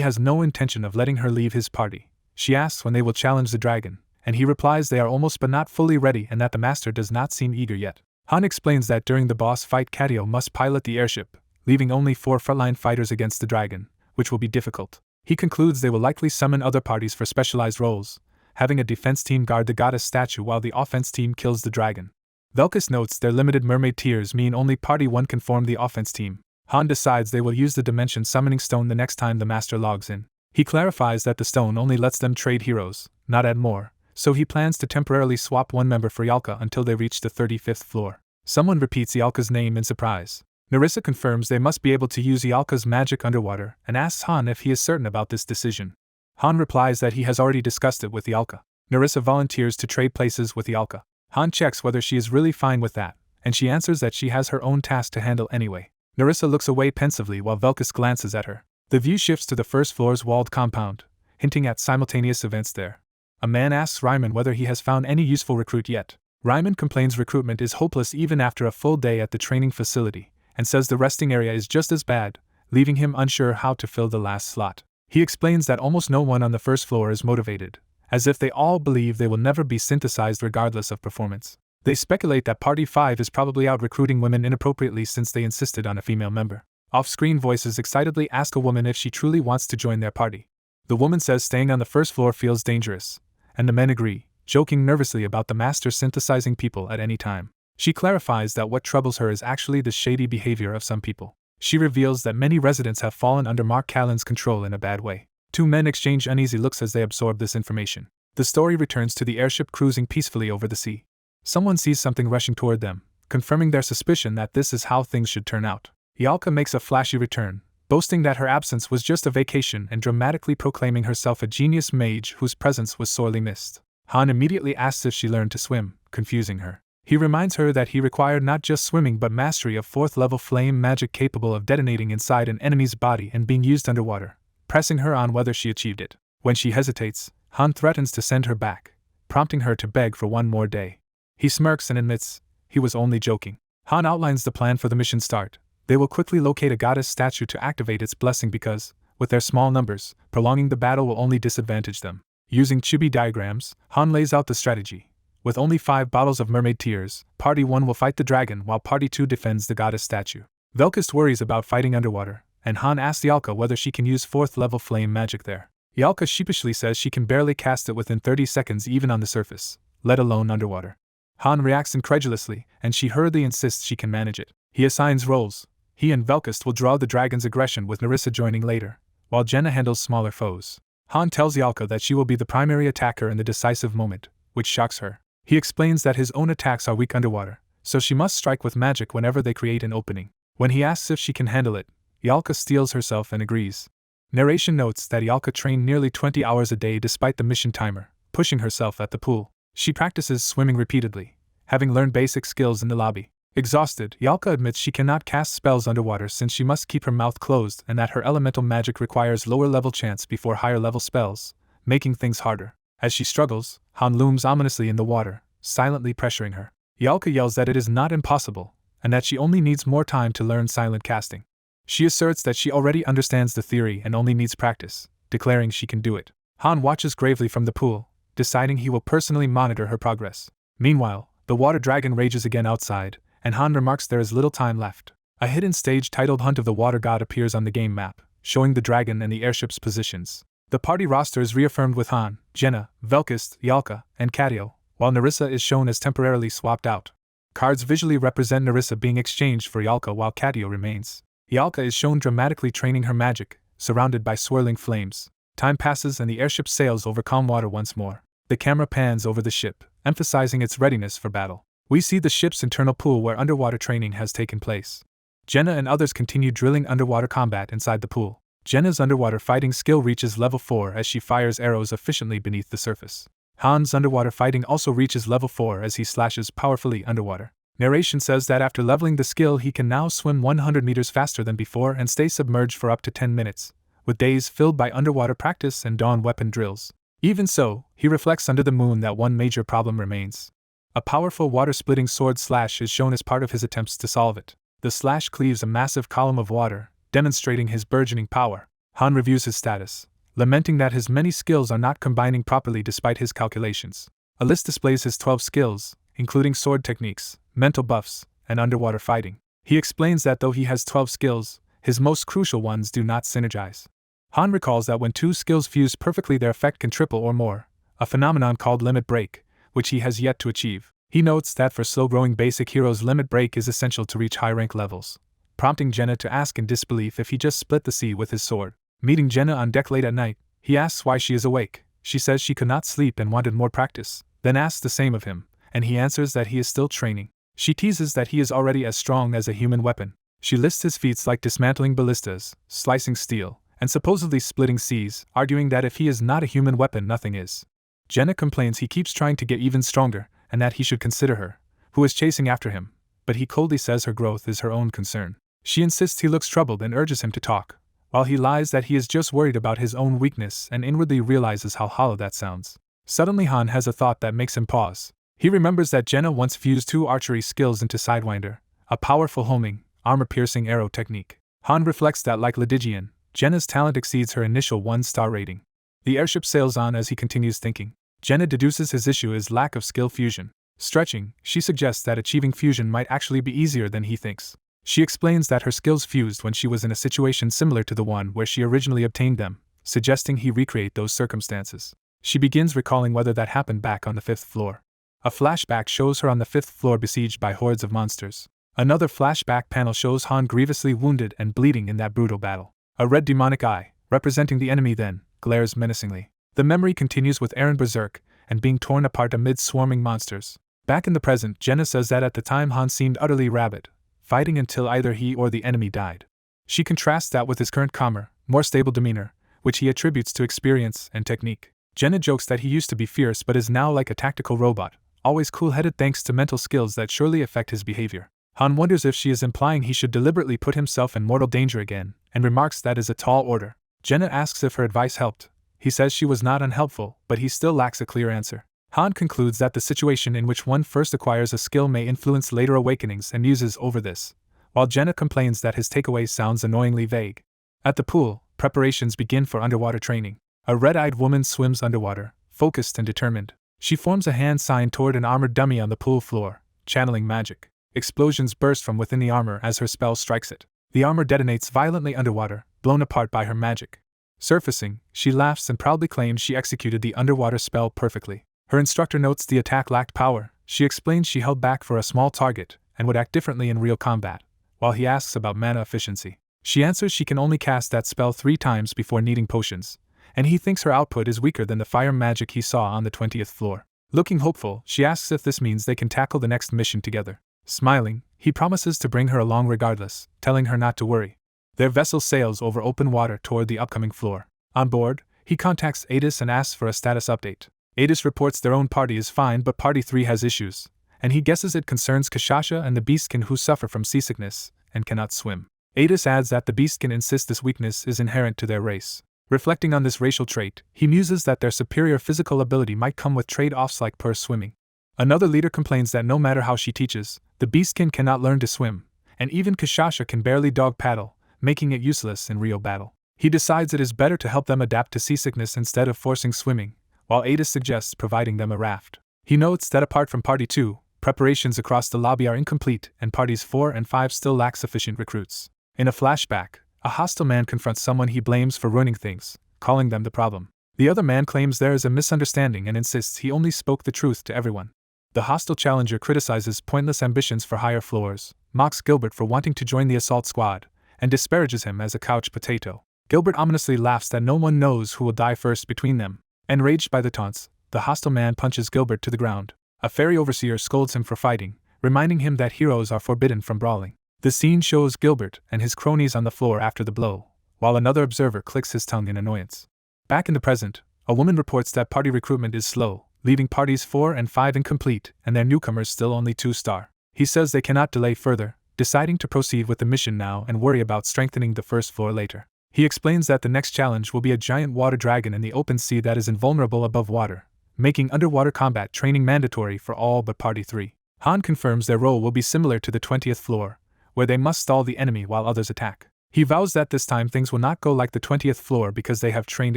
has no intention of letting her leave his party. She asks when they will challenge the dragon, and he replies they are almost but not fully ready and that the master does not seem eager yet. Han explains that during the boss fight Cadio must pilot the airship, leaving only 4 frontline fighters against the dragon, which will be difficult. He concludes they will likely summon other parties for specialized roles, having a defense team guard the goddess statue while the offense team kills the dragon. Velkist notes their limited mermaid tiers mean only party 1 can form the offense team. Han decides they will use the dimension summoning stone the next time the master logs in. He clarifies that the stone only lets them trade heroes, not add more, so he plans to temporarily swap one member for Yalka until they reach the 35th floor. Someone repeats Yalka's name in surprise. Nerissa confirms they must be able to use Yalka's magic underwater and asks Han if he is certain about this decision. Han replies that he has already discussed it with Yalka. Nerissa volunteers to trade places with Yalka. Han checks whether she is really fine with that, and she answers that she has her own task to handle anyway. Nerissa looks away pensively while Velkist glances at her. The view shifts to the first floor's walled compound, hinting at simultaneous events there. A man asks Ryman whether he has found any useful recruit yet. Ryman complains recruitment is hopeless even after a full day at the training facility, and says the resting area is just as bad, leaving him unsure how to fill the last slot. He explains that almost no one on the first floor is motivated, as if they all believe they will never be synthesized regardless of performance. They speculate that Party 5 is probably out recruiting women inappropriately since they insisted on a female member. Off-screen voices excitedly ask a woman if she truly wants to join their party. The woman says staying on the first floor feels dangerous, and the men agree, joking nervously about the master synthesizing people at any time. She clarifies that what troubles her is actually the shady behavior of some people. She reveals that many residents have fallen under Mark Callan's control in a bad way. 2 men exchange uneasy looks as they absorb this information. The story returns to the airship cruising peacefully over the sea. Someone sees something rushing toward them, confirming their suspicion that this is how things should turn out. Yalka makes a flashy return, boasting that her absence was just a vacation and dramatically proclaiming herself a genius mage whose presence was sorely missed. Han immediately asks if she learned to swim, confusing her. He reminds her that he required not just swimming but mastery of 4th-level flame magic capable of detonating inside an enemy's body and being used underwater, pressing her on whether she achieved it. When she hesitates, Han threatens to send her back, prompting her to beg for one more day. He smirks and admits he was only joking. Han outlines the plan for the mission start. They will quickly locate a goddess statue to activate its blessing because, with their small numbers, prolonging the battle will only disadvantage them. Using chibi diagrams, Han lays out the strategy. With only 5 bottles of mermaid tears, Party 1 will fight the dragon while Party 2 defends the goddess statue. Velkist worries about fighting underwater, and Han asks Yalka whether she can use 4th-level flame magic there. Yalka sheepishly says she can barely cast it within 30 seconds even on the surface, let alone underwater. Han reacts incredulously, and she hurriedly insists she can manage it. He assigns roles. He and Velkist will draw the dragon's aggression with Nerissa joining later, while Jenna handles smaller foes. Han tells Yalka that she will be the primary attacker in the decisive moment, which shocks her. He explains that his own attacks are weak underwater, so she must strike with magic whenever they create an opening. When he asks if she can handle it, Yalka steels herself and agrees. Narration notes that Yalka trained nearly 20 hours a day despite the mission timer, pushing herself at the pool. She practices swimming repeatedly, having learned basic skills in the lobby. Exhausted, Yalka admits she cannot cast spells underwater since she must keep her mouth closed and that her elemental magic requires lower-level chants before higher-level spells, making things harder. As she struggles, Han looms ominously in the water, silently pressuring her. Yalka yells that it is not impossible, and that she only needs more time to learn silent casting. She asserts that she already understands the theory and only needs practice, declaring she can do it. Han watches gravely from the pool, deciding he will personally monitor her progress. Meanwhile, the water dragon rages again outside, and Han remarks there is little time left. A hidden stage titled Hunt of the Water God appears on the game map, showing the dragon and the airship's positions. The party roster is reaffirmed with Han, Jenna, Velkist, Yalka, and Katio, while Narissa is shown as temporarily swapped out. Cards visually represent Narissa being exchanged for Yalka while Katio remains. Yalka is shown dramatically training her magic, surrounded by swirling flames. Time passes and the airship sails over calm water once more. The camera pans over the ship, emphasizing its readiness for battle. We see the ship's internal pool where underwater training has taken place. Jenna and others continue drilling underwater combat inside the pool. Jenna's underwater fighting skill reaches level 4 as she fires arrows efficiently beneath the surface. Han's underwater fighting also reaches level 4 as he slashes powerfully underwater. Narration says that after leveling the skill he can now swim 100 meters faster than before and stay submerged for up to 10 minutes, with days filled by underwater practice and dawn weapon drills. Even so, he reflects under the moon that one major problem remains. A powerful water-splitting sword slash is shown as part of his attempts to solve it. The slash cleaves a massive column of water, demonstrating his burgeoning power. Han reviews his status, lamenting that his many skills are not combining properly despite his calculations. A list displays his 12 skills, including sword techniques, mental buffs, and underwater fighting. He explains that though he has 12 skills, his most crucial ones do not synergize. Han recalls that when two skills fuse perfectly their effect can triple or more, a phenomenon called limit break, which he has yet to achieve. He notes that for slow-growing basic heroes limit break is essential to reach high-rank levels, prompting Jenna to ask in disbelief if he just split the sea with his sword. Meeting Jenna on deck late at night, he asks why she is awake. She says she could not sleep and wanted more practice, then asks the same of him, and he answers that he is still training. She teases that he is already as strong as a human weapon. She lists his feats like dismantling ballistas, slicing steel, and supposedly splitting seas, arguing that if he is not a human weapon, nothing is. Jenna complains he keeps trying to get even stronger, and that he should consider her, who is chasing after him, but he coldly says her growth is her own concern. She insists he looks troubled and urges him to talk, while he lies that he is just worried about his own weakness and inwardly realizes how hollow that sounds. Suddenly Han has a thought that makes him pause. He remembers that Jenna once fused 2 archery skills into Sidewinder, a powerful homing, armor-piercing arrow technique. Han reflects that like Lydigian, Jenna's talent exceeds her initial 1-star rating. The airship sails on as he continues thinking. Jenna deduces his issue is lack of skill fusion. Stretching, she suggests that achieving fusion might actually be easier than he thinks. She explains that her skills fused when she was in a situation similar to the one where she originally obtained them, suggesting he recreate those circumstances. She begins recalling whether that happened back on the 5th floor. A flashback shows her on the 5th floor besieged by hordes of monsters. Another flashback panel shows Han grievously wounded and bleeding in that brutal battle. A red demonic eye, representing the enemy then, glares menacingly. The memory continues with Eren berserk and being torn apart amid swarming monsters. Back in the present, Jenna says that at the time Han seemed utterly rabid, fighting until either he or the enemy died. She contrasts that with his current calmer, more stable demeanor, which he attributes to experience and technique. Jenna jokes that he used to be fierce but is now like a tactical robot, always cool-headed thanks to mental skills that surely affect his behavior. Han wonders if she is implying he should deliberately put himself in mortal danger again, and remarks that is a tall order. Jenna asks if her advice helped. He says she was not unhelpful, but he still lacks a clear answer. Han concludes that the situation in which one first acquires a skill may influence later awakenings and muses over this, while Jenna complains that his takeaway sounds annoyingly vague. At the pool, preparations begin for underwater training. A red-eyed woman swims underwater, focused and determined. She forms a hand sign toward an armored dummy on the pool floor, channeling magic. Explosions burst from within the armor as her spell strikes it. The armor detonates violently underwater, blown apart by her magic. Surfacing, she laughs and proudly claims she executed the underwater spell perfectly. Her instructor notes the attack lacked power. She explains she held back for a small target and would act differently in real combat, while he asks about mana efficiency. She answers she can only cast that spell 3 times before needing potions, and he thinks her output is weaker than the fire magic he saw on the 20th floor. Looking hopeful, she asks if this means they can tackle the next mission together. Smiling, he promises to bring her along regardless, telling her not to worry. Their vessel sails over open water toward the upcoming floor. On board, he contacts Adis and asks for a status update. Adis reports their own party is fine but Party 3 has issues, and he guesses it concerns Kashasha and the Beastkin who suffer from seasickness and cannot swim. Adis adds that the Beastkin insist this weakness is inherent to their race. Reflecting on this racial trait, he muses that their superior physical ability might come with trade-offs like poor swimming. Another leader complains that no matter how she teaches, the Beastkin cannot learn to swim, and even Kashasha can barely dog paddle, making it useless in real battle. He decides it is better to help them adapt to seasickness instead of forcing swimming, while Adis suggests providing them a raft. He notes that apart from Party 2, preparations across the lobby are incomplete and Parties 4 and 5 still lack sufficient recruits. In a flashback, a hostile man confronts someone he blames for ruining things, calling them the problem. The other man claims there is a misunderstanding and insists he only spoke the truth to everyone. The hostile challenger criticizes pointless ambitions for higher floors, mocks Gilbert for wanting to join the assault squad, and disparages him as a couch potato. Gilbert ominously laughs that no one knows who will die first between them. Enraged by the taunts, the hostile man punches Gilbert to the ground. A ferry overseer scolds him for fighting, reminding him that heroes are forbidden from brawling. The scene shows Gilbert and his cronies on the floor after the blow, while another observer clicks his tongue in annoyance. Back in the present, a woman reports that party recruitment is slow, leaving Parties 4 and 5 incomplete and their newcomers still only 2-star. He says they cannot delay further, deciding to proceed with the mission now and worry about strengthening the first floor later. He explains that the next challenge will be a giant water dragon in the open sea that is invulnerable above water, making underwater combat training mandatory for all but Party 3. Han confirms their role will be similar to the 20th floor, where they must stall the enemy while others attack. He vows that this time things will not go like the 20th floor because they have trained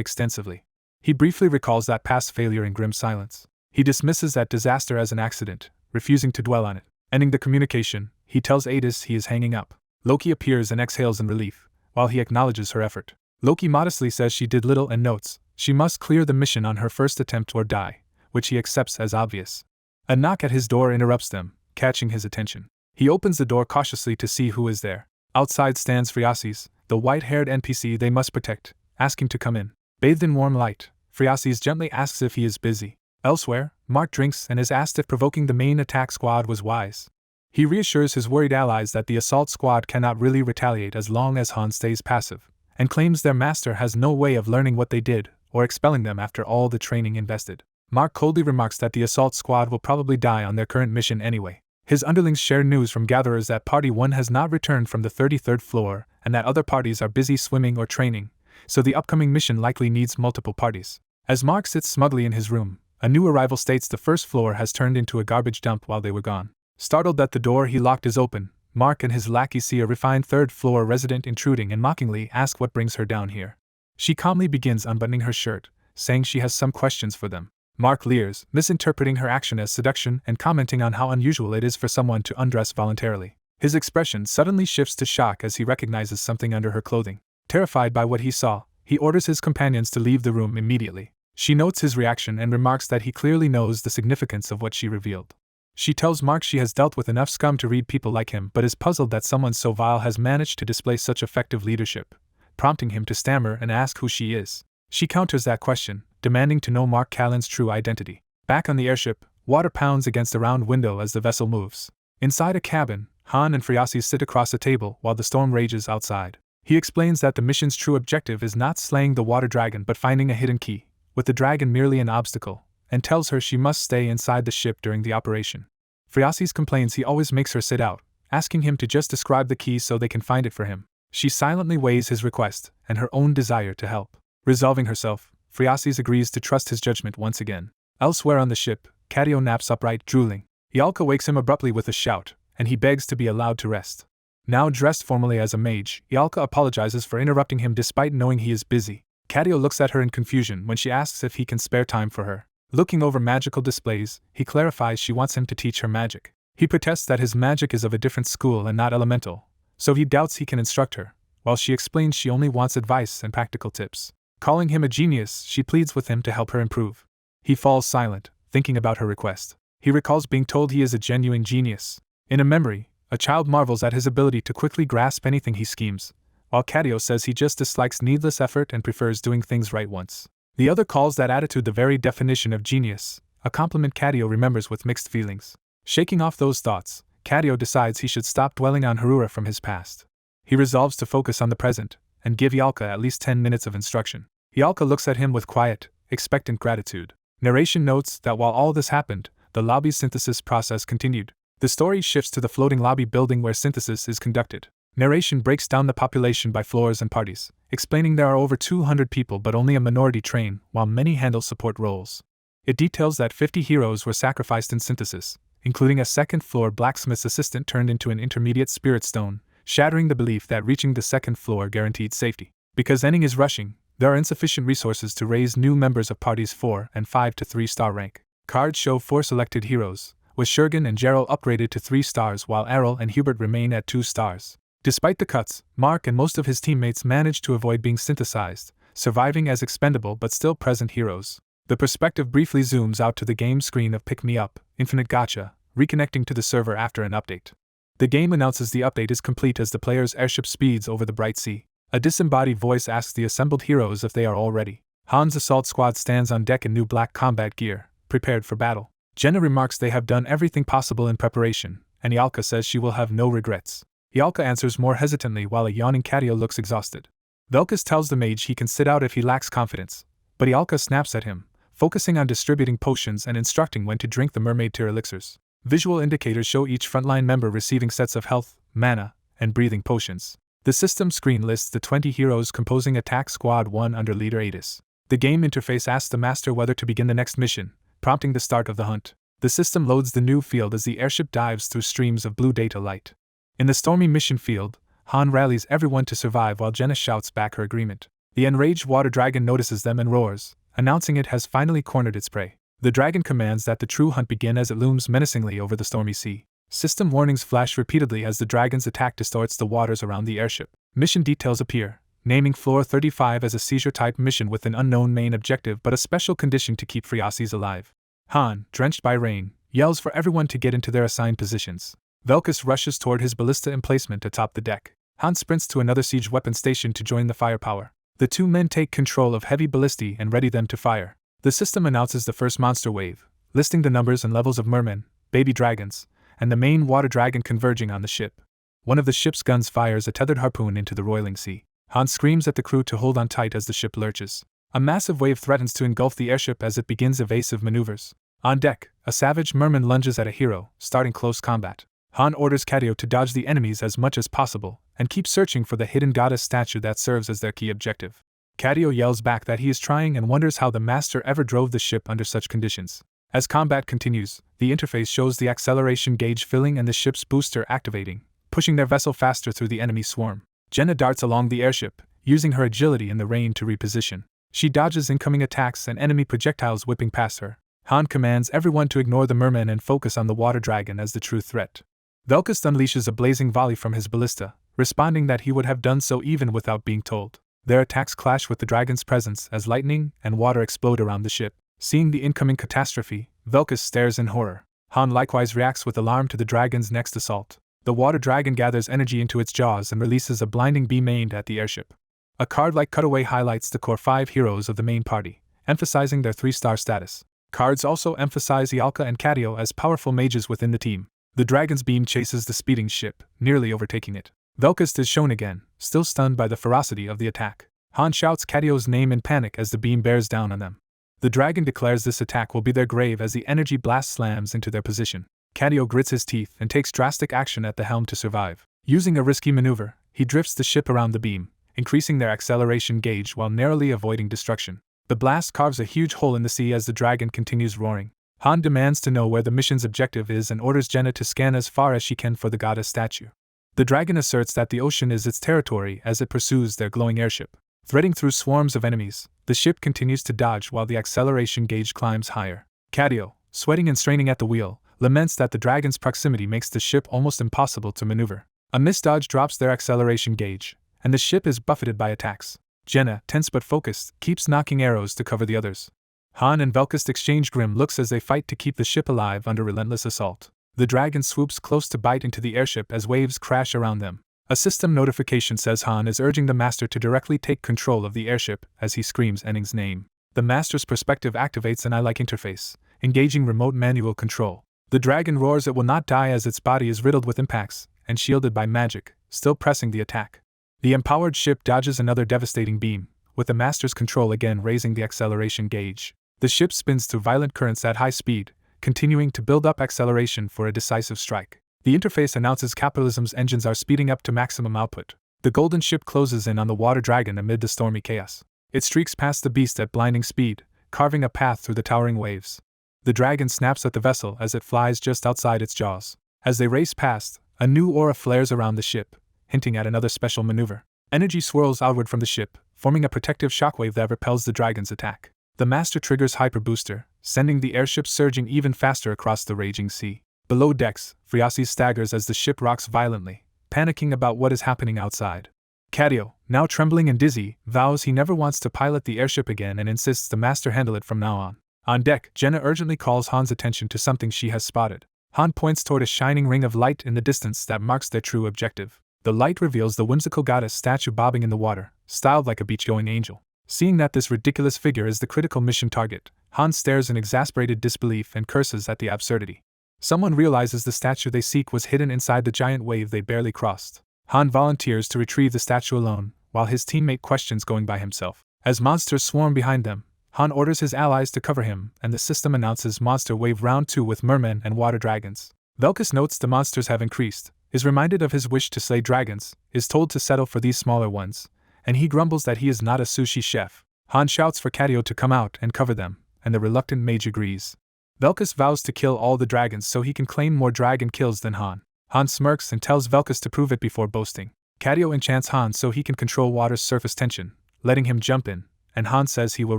extensively. He briefly recalls that past failure in grim silence. He dismisses that disaster as an accident, refusing to dwell on it. Ending the communication, he tells Adis he is hanging up. Loki appears and exhales in relief, while he acknowledges her effort. Loki modestly says she did little and notes she must clear the mission on her first attempt or die, which he accepts as obvious. A knock at his door interrupts them, catching his attention. He opens the door cautiously to see who is there. Outside stands Friasis, the white-haired NPC they must protect, asking to come in. Bathed in warm light, Friasis gently asks if he is busy. Elsewhere, Mark drinks and is asked if provoking the main attack squad was wise. He reassures his worried allies that the assault squad cannot really retaliate as long as Han stays passive, and claims their master has no way of learning what they did, or expelling them after all the training invested. Mark coldly remarks that the assault squad will probably die on their current mission anyway. His underlings share news from gatherers that Party 1 has not returned from the 33rd floor, and that other parties are busy swimming or training, so the upcoming mission likely needs multiple parties. As Mark sits smugly in his room, a new arrival states the first floor has turned into a garbage dump while they were gone. Startled that the door he locked is open, Mark and his lackey see a refined third-floor resident intruding and mockingly ask what brings her down here. She calmly begins unbuttoning her shirt, saying she has some questions for them. Mark leers, misinterpreting her action as seduction and commenting on how unusual it is for someone to undress voluntarily. His expression suddenly shifts to shock as he recognizes something under her clothing. Terrified by what he saw, he orders his companions to leave the room immediately. She notes his reaction and remarks that he clearly knows the significance of what she revealed. She tells Mark she has dealt with enough scum to read people like him but is puzzled that someone so vile has managed to display such effective leadership, prompting him to stammer and ask who she is. She counters that question, demanding to know Mark Callan's true identity. Back on the airship, water pounds against the round window as the vessel moves. Inside a cabin, Han and Friasis sit across a table while the storm rages outside. He explains that the mission's true objective is not slaying the water dragon but finding a hidden key, with the dragon merely an obstacle, and tells her she must stay inside the ship during the operation. Friasis complains he always makes her sit out, asking him to just describe the key so they can find it for him. She silently weighs his request and her own desire to help. Resolving herself, Friasis agrees to trust his judgment once again. Elsewhere on the ship, Cadio naps upright, drooling. Ialka wakes him abruptly with a shout, and he begs to be allowed to rest. Now dressed formally as a mage, Ialka apologizes for interrupting him despite knowing he is busy. Cadio looks at her in confusion when she asks if he can spare time for her. Looking over magical displays, he clarifies she wants him to teach her magic. He protests that his magic is of a different school and not elemental, so he doubts he can instruct her, while she explains she only wants advice and practical tips. Calling him a genius, she pleads with him to help her improve. He falls silent, thinking about her request. He recalls being told he is a genuine genius. In a memory, a child marvels at his ability to quickly grasp anything he schemes, while Cadio says he just dislikes needless effort and prefers doing things right once. The other calls that attitude the very definition of genius, a compliment Cadio remembers with mixed feelings. Shaking off those thoughts, Cadio decides he should stop dwelling on Harura from his past. He resolves to focus on the present and give Yalka at least 10 minutes of instruction. Yalka looks at him with quiet, expectant gratitude. Narration notes that while all this happened, the lobby's synthesis process continued. The story shifts to the floating lobby building where synthesis is conducted. Narration breaks down the population by floors and parties, explaining there are over 200 people but only a minority train, while many handle support roles. It details that 50 heroes were sacrificed in synthesis, including a second-floor blacksmith's assistant turned into an intermediate spirit stone, shattering the belief that reaching the second floor guaranteed safety. Because ending is rushing, there are insufficient resources to raise new members of parties 4 and 5 to 3-star rank. Cards show 4 selected heroes, with Shurgen and Gerald upgraded to 3 stars while Errol and Hubert remain at 2 stars. Despite the cuts, Mark and most of his teammates managed to avoid being synthesized, surviving as expendable but still present heroes. The perspective briefly zooms out to the game screen of Pick Me Up, Infinite Gacha, reconnecting to the server after an update. The game announces the update is complete as the player's airship speeds over the bright sea. A disembodied voice asks the assembled heroes if they are all ready. Han's assault squad stands on deck in new black combat gear, prepared for battle. Jenna remarks they have done everything possible in preparation, and Yalka says she will have no regrets. Yalka answers more hesitantly while a yawning Cadio looks exhausted. Velkus tells the mage he can sit out if he lacks confidence, but Yalka snaps at him, focusing on distributing potions and instructing when to drink the mermaid tear elixirs. Visual indicators show each frontline member receiving sets of health, mana, and breathing potions. The system screen lists the 20 heroes composing Attack Squad 1 under leader Adis. The game interface asks the master whether to begin the next mission, prompting the start of the hunt. The system loads the new field as the airship dives through streams of blue data light. In the stormy mission field, Han rallies everyone to survive while Jenna shouts back her agreement. The enraged water dragon notices them and roars, announcing it has finally cornered its prey. The dragon commands that the true hunt begin as it looms menacingly over the stormy sea. System warnings flash repeatedly as the dragon's attack distorts the waters around the airship. Mission details appear, naming Floor 35 as a seizure-type mission with an unknown main objective but a special condition to keep Friasis alive. Han, drenched by rain, yells for everyone to get into their assigned positions. Velkus rushes toward his ballista emplacement atop the deck. Han sprints to another siege weapon station to join the firepower. The two men take control of heavy ballistae and ready them to fire. The system announces the first monster wave, listing the numbers and levels of mermen, baby dragons, and the main water dragon converging on the ship. One of the ship's guns fires a tethered harpoon into the roiling sea. Han screams at the crew to hold on tight as the ship lurches. A massive wave threatens to engulf the airship as it begins evasive maneuvers. On deck, a savage merman lunges at a hero, starting close combat. Han orders Cadio to dodge the enemies as much as possible, and keep searching for the hidden goddess statue that serves as their key objective. Cadio yells back that he is trying and wonders how the master ever drove the ship under such conditions. As combat continues, the interface shows the acceleration gauge filling and the ship's booster activating, pushing their vessel faster through the enemy swarm. Jenna darts along the airship, using her agility in the rain to reposition. She dodges incoming attacks and enemy projectiles whipping past her. Han commands everyone to ignore the merman and focus on the water dragon as the true threat. Velkus unleashes a blazing volley from his ballista, responding that he would have done so even without being told. Their attacks clash with the dragon's presence as lightning and water explode around the ship. Seeing the incoming catastrophe, Velkus stares in horror. Han likewise reacts with alarm to the dragon's next assault. The water dragon gathers energy into its jaws and releases a blinding beam aimed at the airship. A card-like cutaway highlights the core 5 heroes of the main party, emphasizing their 3-star status. Cards also emphasize Yalka and Cadio as powerful mages within the team. The dragon's beam chases the speeding ship, nearly overtaking it. Velkus is shown again, still stunned by the ferocity of the attack. Han shouts Cadio's name in panic as the beam bears down on them. The dragon declares this attack will be their grave as the energy blast slams into their position. Cadio grits his teeth and takes drastic action at the helm to survive. Using a risky maneuver, he drifts the ship around the beam, increasing their acceleration gauge while narrowly avoiding destruction. The blast carves a huge hole in the sea as the dragon continues roaring. Han demands to know where the mission's objective is and orders Jenna to scan as far as she can for the goddess statue. The dragon asserts that the ocean is its territory as it pursues their glowing airship. Threading through swarms of enemies, the ship continues to dodge while the acceleration gauge climbs higher. Cadio, sweating and straining at the wheel, laments that the dragon's proximity makes the ship almost impossible to maneuver. A misdodge drops their acceleration gauge, and the ship is buffeted by attacks. Jenna, tense but focused, keeps knocking arrows to cover the others. Han and Velkus exchange grim looks as they fight to keep the ship alive under relentless assault. The dragon swoops close to bite into the airship as waves crash around them. A system notification says Han is urging the master to directly take control of the airship as he screams Enning's name. The master's perspective activates an eye-like interface, engaging remote manual control. The dragon roars it will not die as its body is riddled with impacts and shielded by magic, still pressing the attack. The empowered ship dodges another devastating beam, with the master's control again raising the acceleration gauge. The ship spins through violent currents at high speed, continuing to build up acceleration for a decisive strike. The interface announces capitalism's engines are speeding up to maximum output. The golden ship closes in on the water dragon amid the stormy chaos. It streaks past the beast at blinding speed, carving a path through the towering waves. The dragon snaps at the vessel as it flies just outside its jaws. As they race past, a new aura flares around the ship, hinting at another special maneuver. Energy swirls outward from the ship, forming a protective shockwave that repels the dragon's attack. The master triggers Hyper Booster, sending the airship surging even faster across the raging sea. Below decks, Friasi staggers as the ship rocks violently, panicking about what is happening outside. Cadio, now trembling and dizzy, vows he never wants to pilot the airship again and insists the master handle it from now on. On deck, Jenna urgently calls Han's attention to something she has spotted. Han points toward a shining ring of light in the distance that marks their true objective. The light reveals the whimsical goddess statue bobbing in the water, styled like a beach-going angel. Seeing that this ridiculous figure is the critical mission target, Han stares in exasperated disbelief and curses at the absurdity. Someone realizes the statue they seek was hidden inside the giant wave they barely crossed. Han volunteers to retrieve the statue alone, while his teammate questions going by himself. As monsters swarm behind them, Han orders his allies to cover him, and the system announces Monster Wave Round 2 with mermen and water dragons. Velkus notes the monsters have increased, is reminded of his wish to slay dragons, is told to settle for these smaller ones, and he grumbles that he is not a sushi chef. Han shouts for Cadio to come out and cover them, and the reluctant mage agrees. Velkus vows to kill all the dragons so he can claim more dragon kills than Han. Han smirks and tells Velkus to prove it before boasting. Cadio enchants Han so he can control water's surface tension, letting him jump in, and Han says he will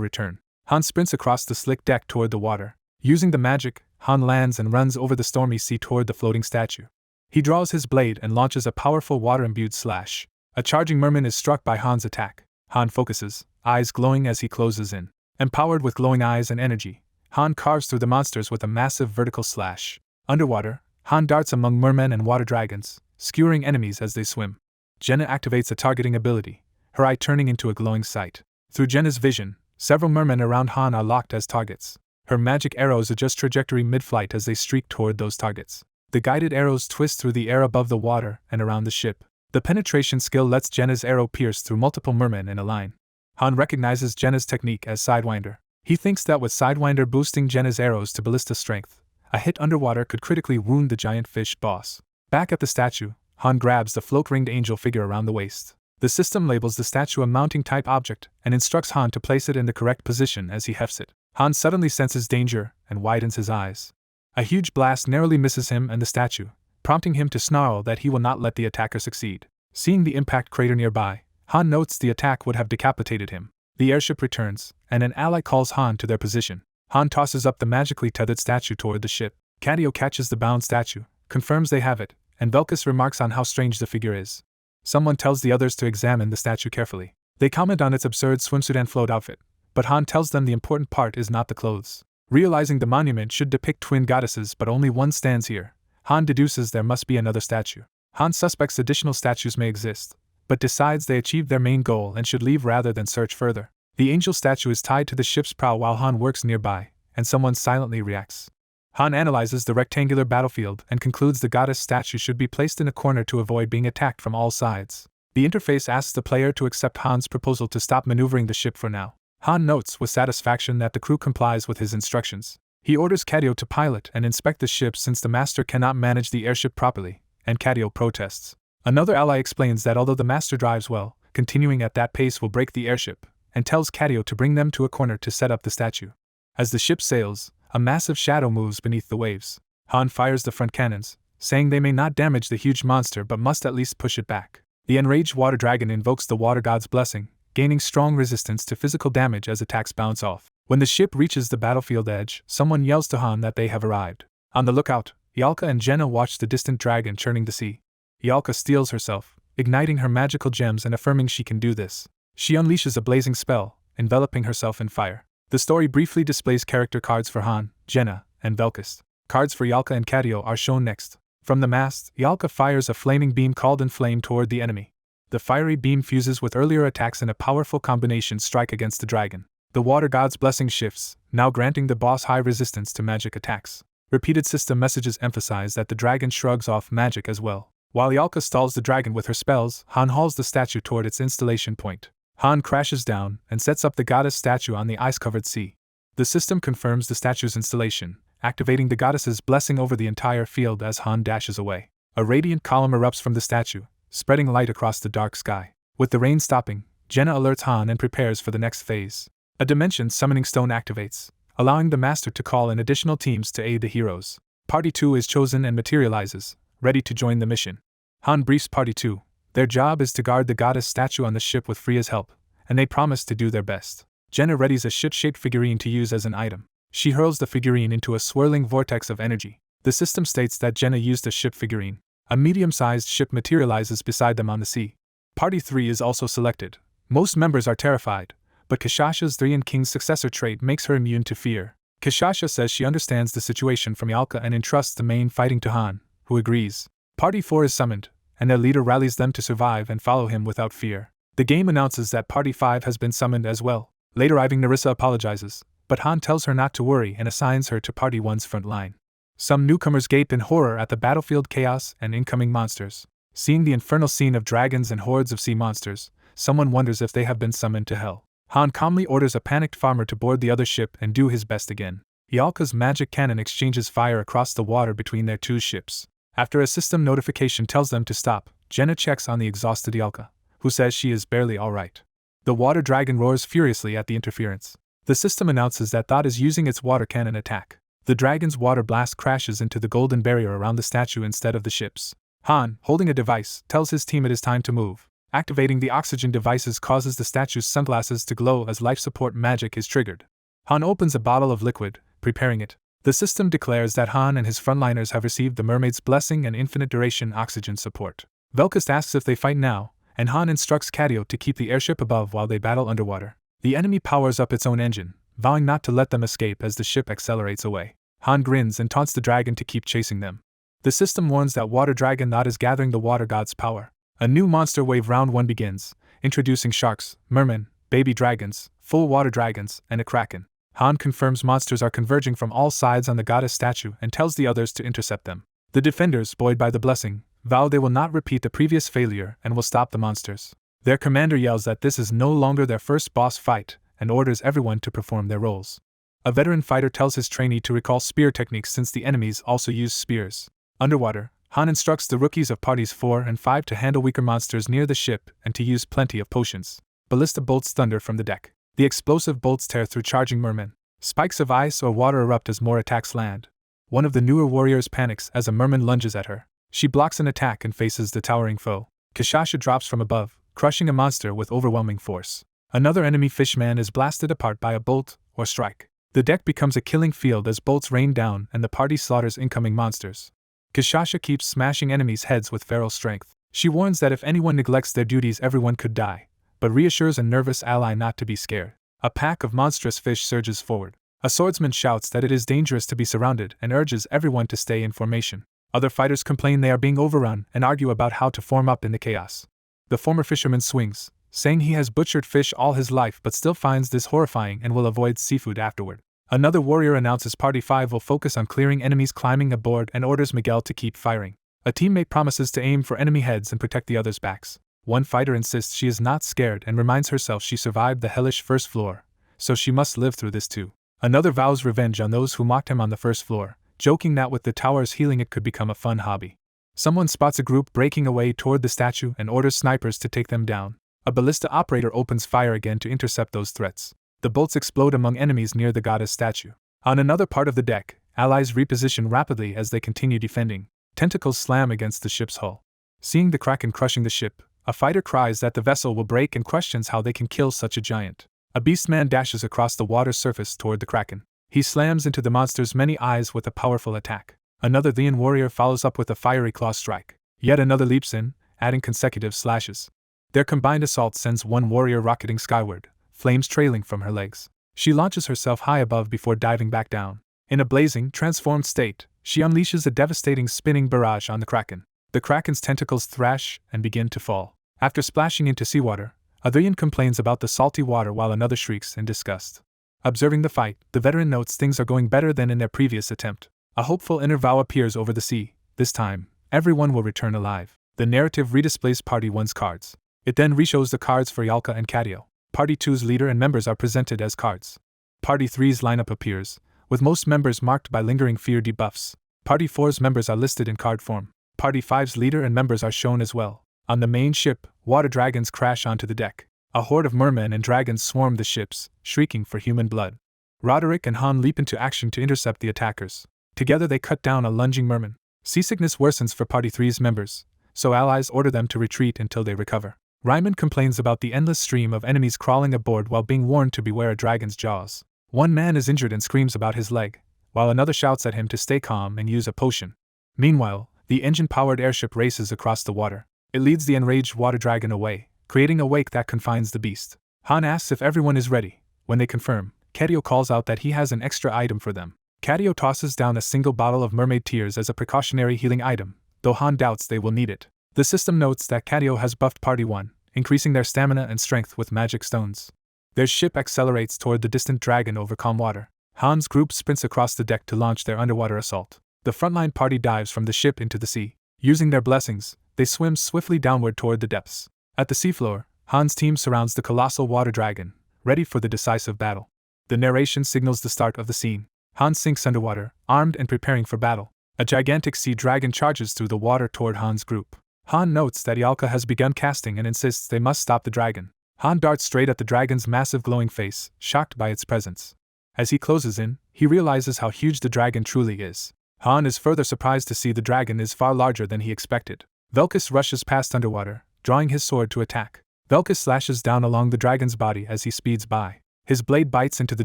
return. Han sprints across the slick deck toward the water. Using the magic, Han lands and runs over the stormy sea toward the floating statue. He draws his blade and launches a powerful water-imbued slash. A charging merman is struck by Han's attack. Han focuses, eyes glowing as he closes in. Empowered with glowing eyes and energy, Han carves through the monsters with a massive vertical slash. Underwater, Han darts among mermen and water dragons, skewering enemies as they swim. Jenna activates a targeting ability, her eye turning into a glowing sight. Through Jenna's vision, several mermen around Han are locked as targets. Her magic arrows adjust trajectory mid-flight as they streak toward those targets. The guided arrows twist through the air above the water and around the ship. The penetration skill lets Jenna's arrow pierce through multiple mermen in a line. Han recognizes Jenna's technique as Sidewinder. He thinks that with Sidewinder boosting Jenna's arrows to ballista strength, a hit underwater could critically wound the giant fish boss. Back at the statue, Han grabs the float-ringed angel figure around the waist. The system labels the statue a mounting-type object and instructs Han to place it in the correct position as he hefts it. Han suddenly senses danger and widens his eyes. A huge blast narrowly misses him and the statue, prompting him to snarl that he will not let the attacker succeed. Seeing the impact crater nearby, Han notes the attack would have decapitated him. The airship returns, and an ally calls Han to their position. Han tosses up the magically tethered statue toward the ship. Cadio catches the bound statue, confirms they have it, and Velkus remarks on how strange the figure is. Someone tells the others to examine the statue carefully. They comment on its absurd swimsuit and float outfit, but Han tells them the important part is not the clothes. Realizing the monument should depict twin goddesses but only one stands here, Han deduces there must be another statue. Han suspects additional statues may exist, but decides they achieved their main goal and should leave rather than search further. The angel statue is tied to the ship's prow while Han works nearby, and someone silently reacts. Han analyzes the rectangular battlefield and concludes the goddess statue should be placed in a corner to avoid being attacked from all sides. The interface asks the player to accept Han's proposal to stop maneuvering the ship for now. Han notes with satisfaction that the crew complies with his instructions. He orders Cadio to pilot and inspect the ship since the master cannot manage the airship properly, and Cadio protests. Another ally explains that although the master drives well, continuing at that pace will break the airship, and tells Cadio to bring them to a corner to set up the statue. As the ship sails, a massive shadow moves beneath the waves. Han fires the front cannons, saying they may not damage the huge monster but must at least push it back. The enraged water dragon invokes the water god's blessing, gaining strong resistance to physical damage as attacks bounce off. When the ship reaches the battlefield edge, someone yells to Han that they have arrived. On the lookout, Yalka and Jenna watch the distant dragon churning the sea. Yalka steels herself, igniting her magical gems and affirming she can do this. She unleashes a blazing spell, enveloping herself in fire. The story briefly displays character cards for Han, Jenna, and Velkus. Cards for Yalka and Cadio are shown next. From the mast, Yalka fires a flaming beam called Inflame toward the enemy. The fiery beam fuses with earlier attacks in a powerful combination strike against the dragon. The water god's blessing shifts, now granting the boss high resistance to magic attacks. Repeated system messages emphasize that the dragon shrugs off magic as well. While Yalka stalls the dragon with her spells, Han hauls the statue toward its installation point. Han crashes down and sets up the goddess statue on the ice-covered sea. The system confirms the statue's installation, activating the goddess's blessing over the entire field as Han dashes away. A radiant column erupts from the statue, spreading light across the dark sky. With the rain stopping, Jenna alerts Han and prepares for the next phase. A dimension summoning stone activates, allowing the master to call in additional teams to aid the heroes. Party 2 is chosen and materializes, ready to join the mission. Han briefs Party 2. Their job is to guard the goddess statue on the ship with Freya's help, and they promise to do their best. Jenna readies a ship-shaped figurine to use as an item. She hurls the figurine into a swirling vortex of energy. The system states that Jenna used a ship figurine. A medium-sized ship materializes beside them on the sea. Party 3 is also selected. Most members are terrified, but Kashasha's Thrian King's successor trait makes her immune to fear. Kashasha says she understands the situation from Yalka and entrusts the main fighting to Han, who agrees. Party 4 is summoned, and their leader rallies them to survive and follow him without fear. The game announces that Party 5 has been summoned as well. Late arriving Narissa apologizes, but Han tells her not to worry and assigns her to Party 1's front line. Some newcomers gape in horror at the battlefield chaos and incoming monsters. Seeing the infernal scene of dragons and hordes of sea monsters, someone wonders if they have been summoned to hell. Han calmly orders a panicked farmer to board the other ship and do his best again. Yalka's magic cannon exchanges fire across the water between their two ships. After a system notification tells them to stop, Jenna checks on the exhausted Yalka, who says she is barely alright. The water dragon roars furiously at the interference. The system announces that Thought is using its water cannon attack. The dragon's water blast crashes into the golden barrier around the statue instead of the ships. Han, holding a device, tells his team it is time to move. Activating the oxygen devices causes the statue's sunglasses to glow as life support magic is triggered. Han opens a bottle of liquid, preparing it. The system declares that Han and his frontliners have received the mermaid's blessing and infinite duration oxygen support. Velkast asks if they fight now, and Han instructs Cadio to keep the airship above while they battle underwater. The enemy powers up its own engine, vowing not to let them escape as the ship accelerates away. Han grins and taunts the dragon to keep chasing them. The system warns that Water Dragon Thought is gathering the water god's power. A new monster wave round 1 begins, introducing sharks, mermen, baby dragons, full water dragons, and a kraken. Han confirms monsters are converging from all sides on the goddess statue and tells the others to intercept them. The defenders, buoyed by the blessing, vow they will not repeat the previous failure and will stop the monsters. Their commander yells that this is no longer their first boss fight and orders everyone to perform their roles. A veteran fighter tells his trainee to recall spear techniques since the enemies also use spears. Underwater, Han instructs the rookies of parties 4 and 5 to handle weaker monsters near the ship and to use plenty of potions. Ballista bolts thunder from the deck. The explosive bolts tear through charging mermen. Spikes of ice or water erupt as more attacks land. One of the newer warriors panics as a merman lunges at her. She blocks an attack and faces the towering foe. Kashasha drops from above, crushing a monster with overwhelming force. Another enemy fishman is blasted apart by a bolt or strike. The deck becomes a killing field as bolts rain down and the party slaughters incoming monsters. Kashasha keeps smashing enemies' heads with feral strength. She warns that if anyone neglects their duties everyone could die, but reassures a nervous ally not to be scared. A pack of monstrous fish surges forward. A swordsman shouts that it is dangerous to be surrounded and urges everyone to stay in formation. Other fighters complain they are being overrun and argue about how to form up in the chaos. The former fisherman swings, saying he has butchered fish all his life but still finds this horrifying and will avoid seafood afterward. Another warrior announces Party 5 will focus on clearing enemies climbing aboard and orders Miguel to keep firing. A teammate promises to aim for enemy heads and protect the others' backs. One fighter insists she is not scared and reminds herself she survived the hellish first floor, so she must live through this too. Another vows revenge on those who mocked him on the first floor, joking that with the towers healing it could become a fun hobby. Someone spots a group breaking away toward the statue and orders snipers to take them down. A ballista operator opens fire again to intercept those threats. The bolts explode among enemies near the goddess statue. On another part of the deck, allies reposition rapidly as they continue defending. Tentacles slam against the ship's hull. Seeing the kraken crushing the ship, a fighter cries that the vessel will break and questions how they can kill such a giant. A beastman dashes across the water's surface toward the kraken. He slams into the monster's many eyes with a powerful attack. Another Thean warrior follows up with a fiery claw strike. Yet another leaps in, adding consecutive slashes. Their combined assault sends one warrior rocketing skyward, flames trailing from her legs. She launches herself high above before diving back down. In a blazing, transformed state, she unleashes a devastating spinning barrage on the kraken. The kraken's tentacles thrash and begin to fall. After splashing into seawater, a Thean complains about the salty water while another shrieks in disgust. Observing the fight, the veteran notes things are going better than in their previous attempt. A hopeful inner vow appears over the sea. This time, everyone will return alive. The narrative redisplays Party 1's cards. It then reshows the cards for Yalka and Katio. Party 2's leader and members are presented as cards. Party 3's lineup appears, with most members marked by lingering fear debuffs. Party 4's members are listed in card form. Party 5's leader and members are shown as well. On the main ship, water dragons crash onto the deck. A horde of mermen and dragons swarm the ships, shrieking for human blood. Roderick and Han leap into action to intercept the attackers. Together they cut down a lunging merman. Seasickness worsens for Party 3's members, so allies order them to retreat until they recover. Ryman complains about the endless stream of enemies crawling aboard while being warned to beware a dragon's jaws. One man is injured and screams about his leg, while another shouts at him to stay calm and use a potion. Meanwhile, the engine-powered airship races across the water. It leads the enraged water dragon away, creating a wake that confines the beast. Han asks if everyone is ready. When they confirm, Katio calls out that he has an extra item for them. Katio tosses down a single bottle of mermaid tears as a precautionary healing item, though Han doubts they will need it. The system notes that Katio has buffed Party 1, increasing their stamina and strength with magic stones. Their ship accelerates toward the distant dragon over calm water. Han's group sprints across the deck to launch their underwater assault. The frontline party dives from the ship into the sea. Using their blessings, they swim swiftly downward toward the depths. At the seafloor, Han's team surrounds the colossal water dragon, ready for the decisive battle. The narration signals the start of the scene. Han sinks underwater, armed and preparing for battle. A gigantic sea dragon charges through the water toward Han's group. Han notes that Yalka has begun casting and insists they must stop the dragon. Han darts straight at the dragon's massive glowing face, shocked by its presence. As he closes in, he realizes how huge the dragon truly is. Han is further surprised to see the dragon is far larger than he expected. Velkus rushes past underwater, drawing his sword to attack. Velkus slashes down along the dragon's body as he speeds by. His blade bites into the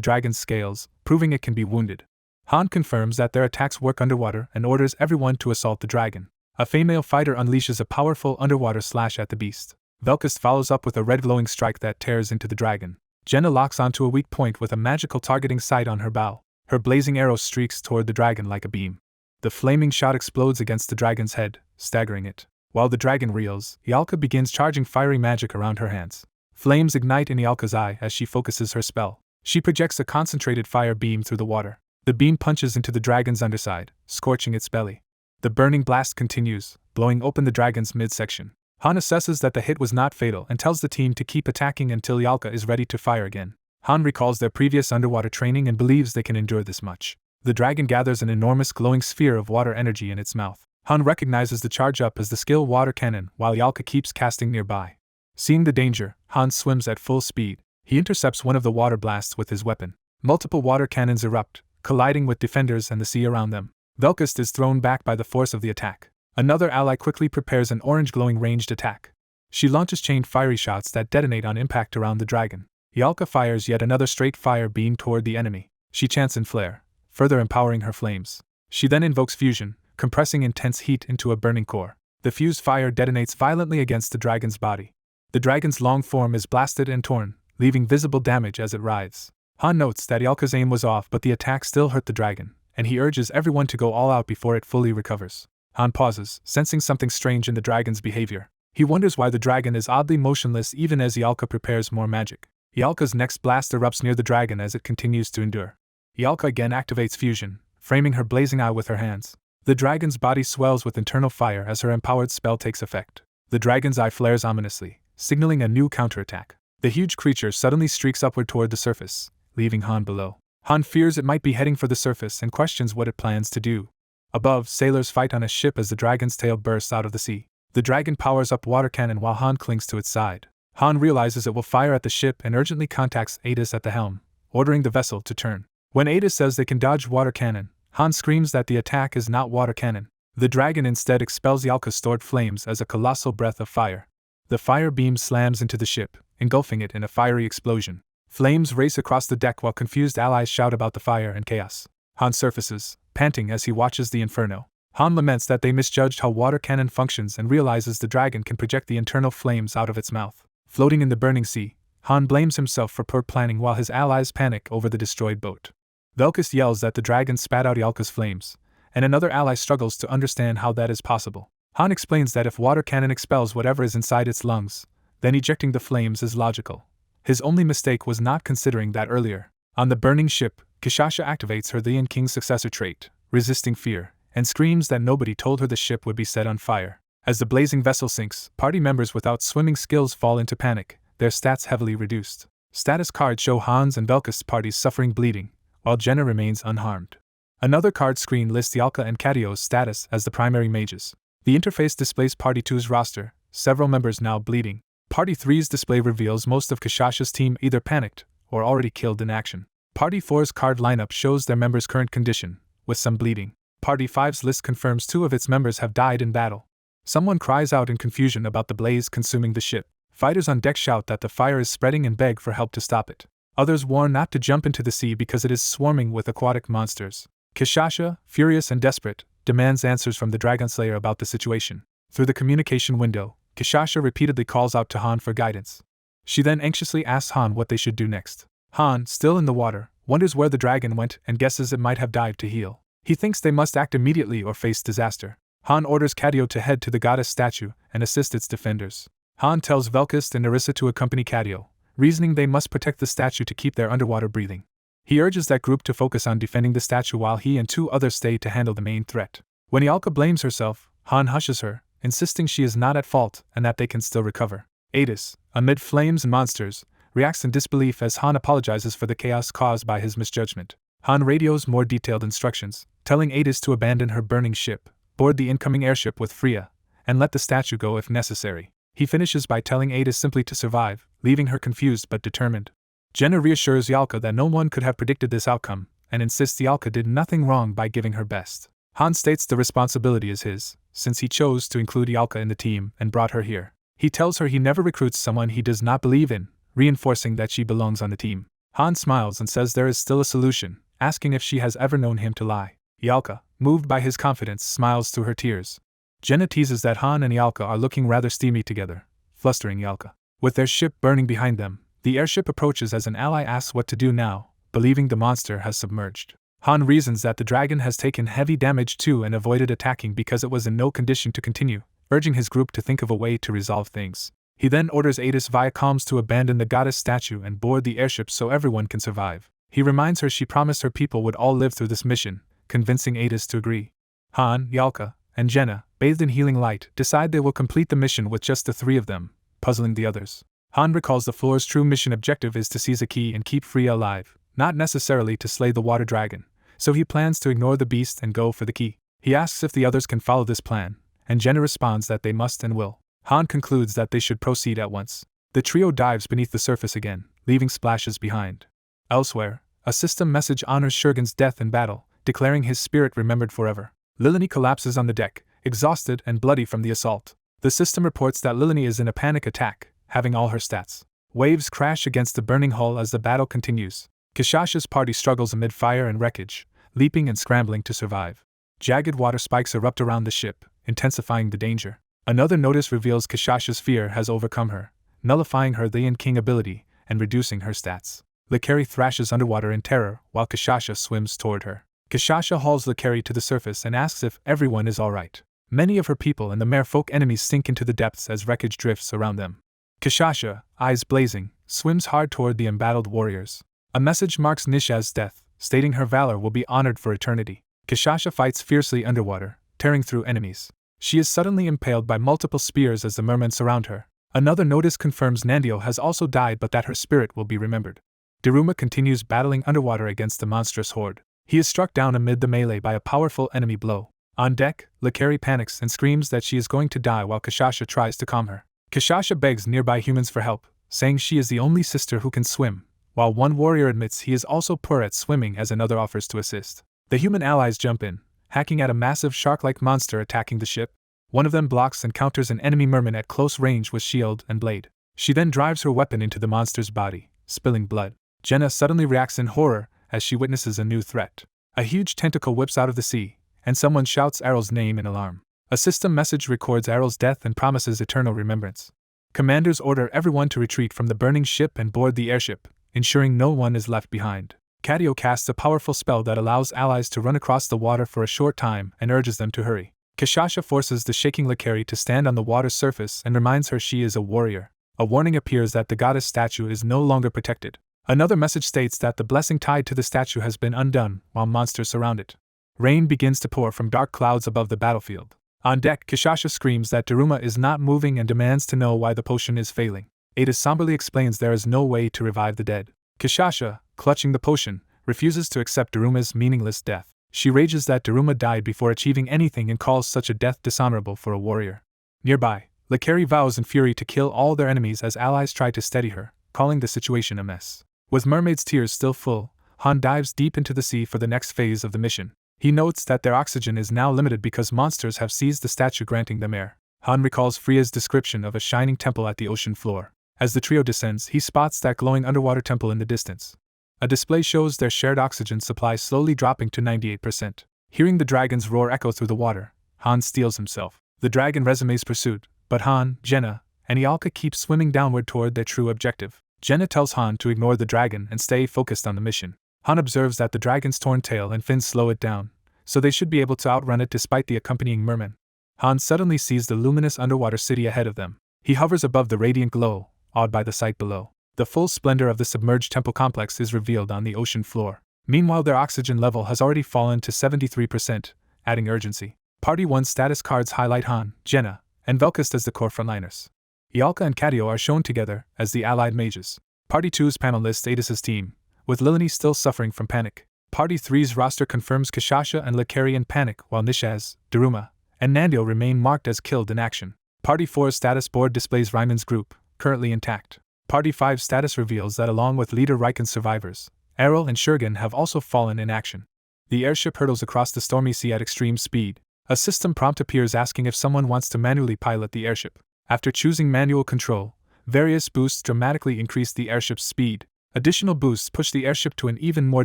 dragon's scales, proving it can be wounded. Han confirms that their attacks work underwater and orders everyone to assault the dragon. A female fighter unleashes a powerful underwater slash at the beast. Velkus follows up with a red glowing strike that tears into the dragon. Jenna locks onto a weak point with a magical targeting sight on her bow. Her blazing arrow streaks toward the dragon like a beam. The flaming shot explodes against the dragon's head, staggering it. While the dragon reels, Yalka begins charging fiery magic around her hands. Flames ignite in Yalka's eye as she focuses her spell. She projects a concentrated fire beam through the water. The beam punches into the dragon's underside, scorching its belly. The burning blast continues, blowing open the dragon's midsection. Han assesses that the hit was not fatal and tells the team to keep attacking until Yalka is ready to fire again. Han recalls their previous underwater training and believes they can endure this much. The dragon gathers an enormous glowing sphere of water energy in its mouth. Han recognizes the charge up as the skill water cannon while Yalka keeps casting nearby. Seeing the danger, Han swims at full speed. He intercepts one of the water blasts with his weapon. Multiple water cannons erupt, colliding with defenders and the sea around them. Velkus is thrown back by the force of the attack. Another ally quickly prepares an orange glowing ranged attack. She launches chained fiery shots that detonate on impact around the dragon. Yalka fires yet another straight fire beam toward the enemy. She chants in flare, further empowering her flames. She then invokes fusion, compressing intense heat into a burning core. The fused fire detonates violently against the dragon's body. The dragon's long form is blasted and torn, leaving visible damage as it writhes. Han notes that Yalka's aim was off, but the attack still hurt the dragon, and he urges everyone to go all out before it fully recovers. Han pauses, sensing something strange in the dragon's behavior. He wonders why the dragon is oddly motionless even as Yalka prepares more magic. Yalka's next blast erupts near the dragon as it continues to endure. Yalka again activates fusion, framing her blazing eye with her hands. The dragon's body swells with internal fire as her empowered spell takes effect. The dragon's eye flares ominously, signaling a new counterattack. The huge creature suddenly streaks upward toward the surface, leaving Han below. Han fears it might be heading for the surface and questions what it plans to do. Above, sailors fight on a ship as the dragon's tail bursts out of the sea. The dragon powers up water cannon while Han clings to its side. Han realizes it will fire at the ship and urgently contacts Adis at the helm, ordering the vessel to turn. When Adis says they can dodge water cannon, Han screams that the attack is not water cannon. The dragon instead expels Yalka's stored flames as a colossal breath of fire. The fire beam slams into the ship, engulfing it in a fiery explosion. Flames race across the deck while confused allies shout about the fire and chaos. Han surfaces, panting as he watches the inferno. Han laments that they misjudged how water cannon functions and realizes the dragon can project the internal flames out of its mouth. Floating in the burning sea, Han blames himself for poor planning while his allies panic over the destroyed boat. Velkus yells that the dragon spat out Yalka's flames, and another ally struggles to understand how that is possible. Han explains that if water cannon expels whatever is inside its lungs, then ejecting the flames is logical. His only mistake was not considering that earlier. On the burning ship, Kishasha activates her Lion King's successor trait, resisting fear, and screams that nobody told her the ship would be set on fire. As the blazing vessel sinks, party members without swimming skills fall into panic, their stats heavily reduced. Status cards show Hans and Velka's parties suffering bleeding, while Jenna remains unharmed. Another card screen lists Yalka and Kadio's status as the primary mages. The interface displays Party 2's roster, several members now bleeding. Party 3's display reveals most of Kashasha's team either panicked or already killed in action. Party 4's card lineup shows their members' current condition, with some bleeding. Party 5's list confirms 2 of its members have died in battle. Someone cries out in confusion about the blaze consuming the ship. Fighters on deck shout that the fire is spreading and beg for help to stop it. Others warn not to jump into the sea because it is swarming with aquatic monsters. Kashasha, furious and desperate, demands answers from the Dragon Slayer about the situation. Through the communication window, Kashasha repeatedly calls out to Han for guidance. She then anxiously asks Han what they should do next. Han, still in the water, wonders where the dragon went and guesses it might have dived to heal. He thinks they must act immediately or face disaster. Han orders Kadio to head to the goddess statue and assist its defenders. Han tells Velkist and Narissa to accompany Kadio, reasoning they must protect the statue to keep their underwater breathing. He urges that group to focus on defending the statue while he and 2 others stay to handle the main threat. When Yalka blames herself, Han hushes her, insisting she is not at fault and that they can still recover. Adis, amid flames and monsters, reacts in disbelief as Han apologizes for the chaos caused by his misjudgment. Han radios more detailed instructions, telling Adis to abandon her burning ship, board the incoming airship with Freya, and let the statue go if necessary. He finishes by telling Adis simply to survive, leaving her confused but determined. Jenna reassures Yalka that no one could have predicted this outcome, and insists Yalka did nothing wrong by giving her best. Han states the responsibility is his, since he chose to include Yalka in the team and brought her here. He tells her he never recruits someone he does not believe in, reinforcing that she belongs on the team. Han smiles and says there is still a solution, asking if she has ever known him to lie. Yalka, moved by his confidence, smiles through her tears. Jenna teases that Han and Yalka are looking rather steamy together, flustering Yalka. With their ship burning behind them, the airship approaches as an ally asks what to do now, believing the monster has submerged. Han reasons that the dragon has taken heavy damage too and avoided attacking because it was in no condition to continue, urging his group to think of a way to resolve things. He then orders Adis via comms to abandon the goddess statue and board the airship so everyone can survive. He reminds her she promised her people would all live through this mission, convincing Adis to agree. Han, Yalka, and Jenna, bathed in healing light, decide they will complete the mission with just the 3 of them, puzzling the others. Han recalls the floor's true mission objective is to seize a key and keep Freya alive, not necessarily to slay the water dragon, so he plans to ignore the beast and go for the key. He asks if the others can follow this plan, and Jenna responds that they must and will. Han concludes that they should proceed at once. The trio dives beneath the surface again, leaving splashes behind. Elsewhere, a system message honors Shurgen's death in battle, declaring his spirit remembered forever. Lilini collapses on the deck, exhausted and bloody from the assault. The system reports that Lilini is in a panic attack, having all her stats. Waves crash against the burning hull as the battle continues. Kashasha's party struggles amid fire and wreckage, leaping and scrambling to survive. Jagged water spikes erupt around the ship, intensifying the danger. Another notice reveals Kashasha's fear has overcome her, nullifying her Lion King ability and reducing her stats. Lekari thrashes underwater in terror while Kashasha swims toward her. Kashasha hauls Lekari to the surface and asks if everyone is alright. Many of her people and the merfolk enemies sink into the depths as wreckage drifts around them. Kashasha, eyes blazing, swims hard toward the embattled warriors. A message marks Nisha's death, stating her valor will be honored for eternity. Kashasha fights fiercely underwater, tearing through enemies. She is suddenly impaled by multiple spears as the mermen surround her. Another notice confirms Nandio has also died but that her spirit will be remembered. Daruma continues battling underwater against the monstrous horde. He is struck down amid the melee by a powerful enemy blow. On deck, Lekari panics and screams that she is going to die while Kashasha tries to calm her. Kashasha begs nearby humans for help, saying she is the only sister who can swim, while one warrior admits he is also poor at swimming as another offers to assist. The human allies jump in, hacking at a massive shark-like monster attacking the ship. One of them blocks and counters an enemy merman at close range with shield and blade. She then drives her weapon into the monster's body, spilling blood. Jenna suddenly reacts in horror as she witnesses a new threat. A huge tentacle whips out of the sea, and someone shouts Errol's name in alarm. A system message records Errol's death and promises eternal remembrance. Commanders order everyone to retreat from the burning ship and board the airship, ensuring no one is left behind. Kadio casts a powerful spell that allows allies to run across the water for a short time and urges them to hurry. Kashasha forces the shaking Lekari to stand on the water's surface and reminds her she is a warrior. A warning appears that the goddess statue is no longer protected. Another message states that the blessing tied to the statue has been undone while monsters surround it. Rain begins to pour from dark clouds above the battlefield. On deck, Kishasha screams that Daruma is not moving and demands to know why the potion is failing. Ada somberly explains there is no way to revive the dead. Kishasha, clutching the potion, refuses to accept Daruma's meaningless death. She rages that Daruma died before achieving anything and calls such a death dishonorable for a warrior. Nearby, Lakari vows in fury to kill all their enemies as allies try to steady her, calling the situation a mess. With Mermaid's tears still full, Han dives deep into the sea for the next phase of the mission. He notes that their oxygen is now limited because monsters have seized the statue granting them air. Han recalls Freya's description of a shining temple at the ocean floor. As the trio descends, he spots that glowing underwater temple in the distance. A display shows their shared oxygen supply slowly dropping to 98%. Hearing the dragon's roar echo through the water, Han steels himself. The dragon resumes pursuit, but Han, Jenna, and Ialka keep swimming downward toward their true objective. Jenna tells Han to ignore the dragon and stay focused on the mission. Han observes that the dragon's torn tail and fins slow it down, so they should be able to outrun it despite the accompanying mermen. Han suddenly sees the luminous underwater city ahead of them. He hovers above the radiant glow, awed by the sight below. The full splendor of the submerged temple complex is revealed on the ocean floor. Meanwhile, their oxygen level has already fallen to 73%, adding urgency. Party 1's status cards highlight Han, Jenna, and Velkast as the core frontliners. Ialka and Katio are shown together as the allied mages. Party 2's panel lists Adis's team, with Lilini still suffering from panic. Party 3's roster confirms Kishasha and Lakari in panic while Nishaz, Daruma, and Nandio remain marked as killed in action. Party 4's status board displays Ryman's group, currently intact. Party 5's status reveals that along with leader Raiken's survivors, Errol and Shurgen have also fallen in action. The airship hurtles across the stormy sea at extreme speed. A system prompt appears asking if someone wants to manually pilot the airship. After choosing manual control, various boosts dramatically increase the airship's speed. Additional boosts push the airship to an even more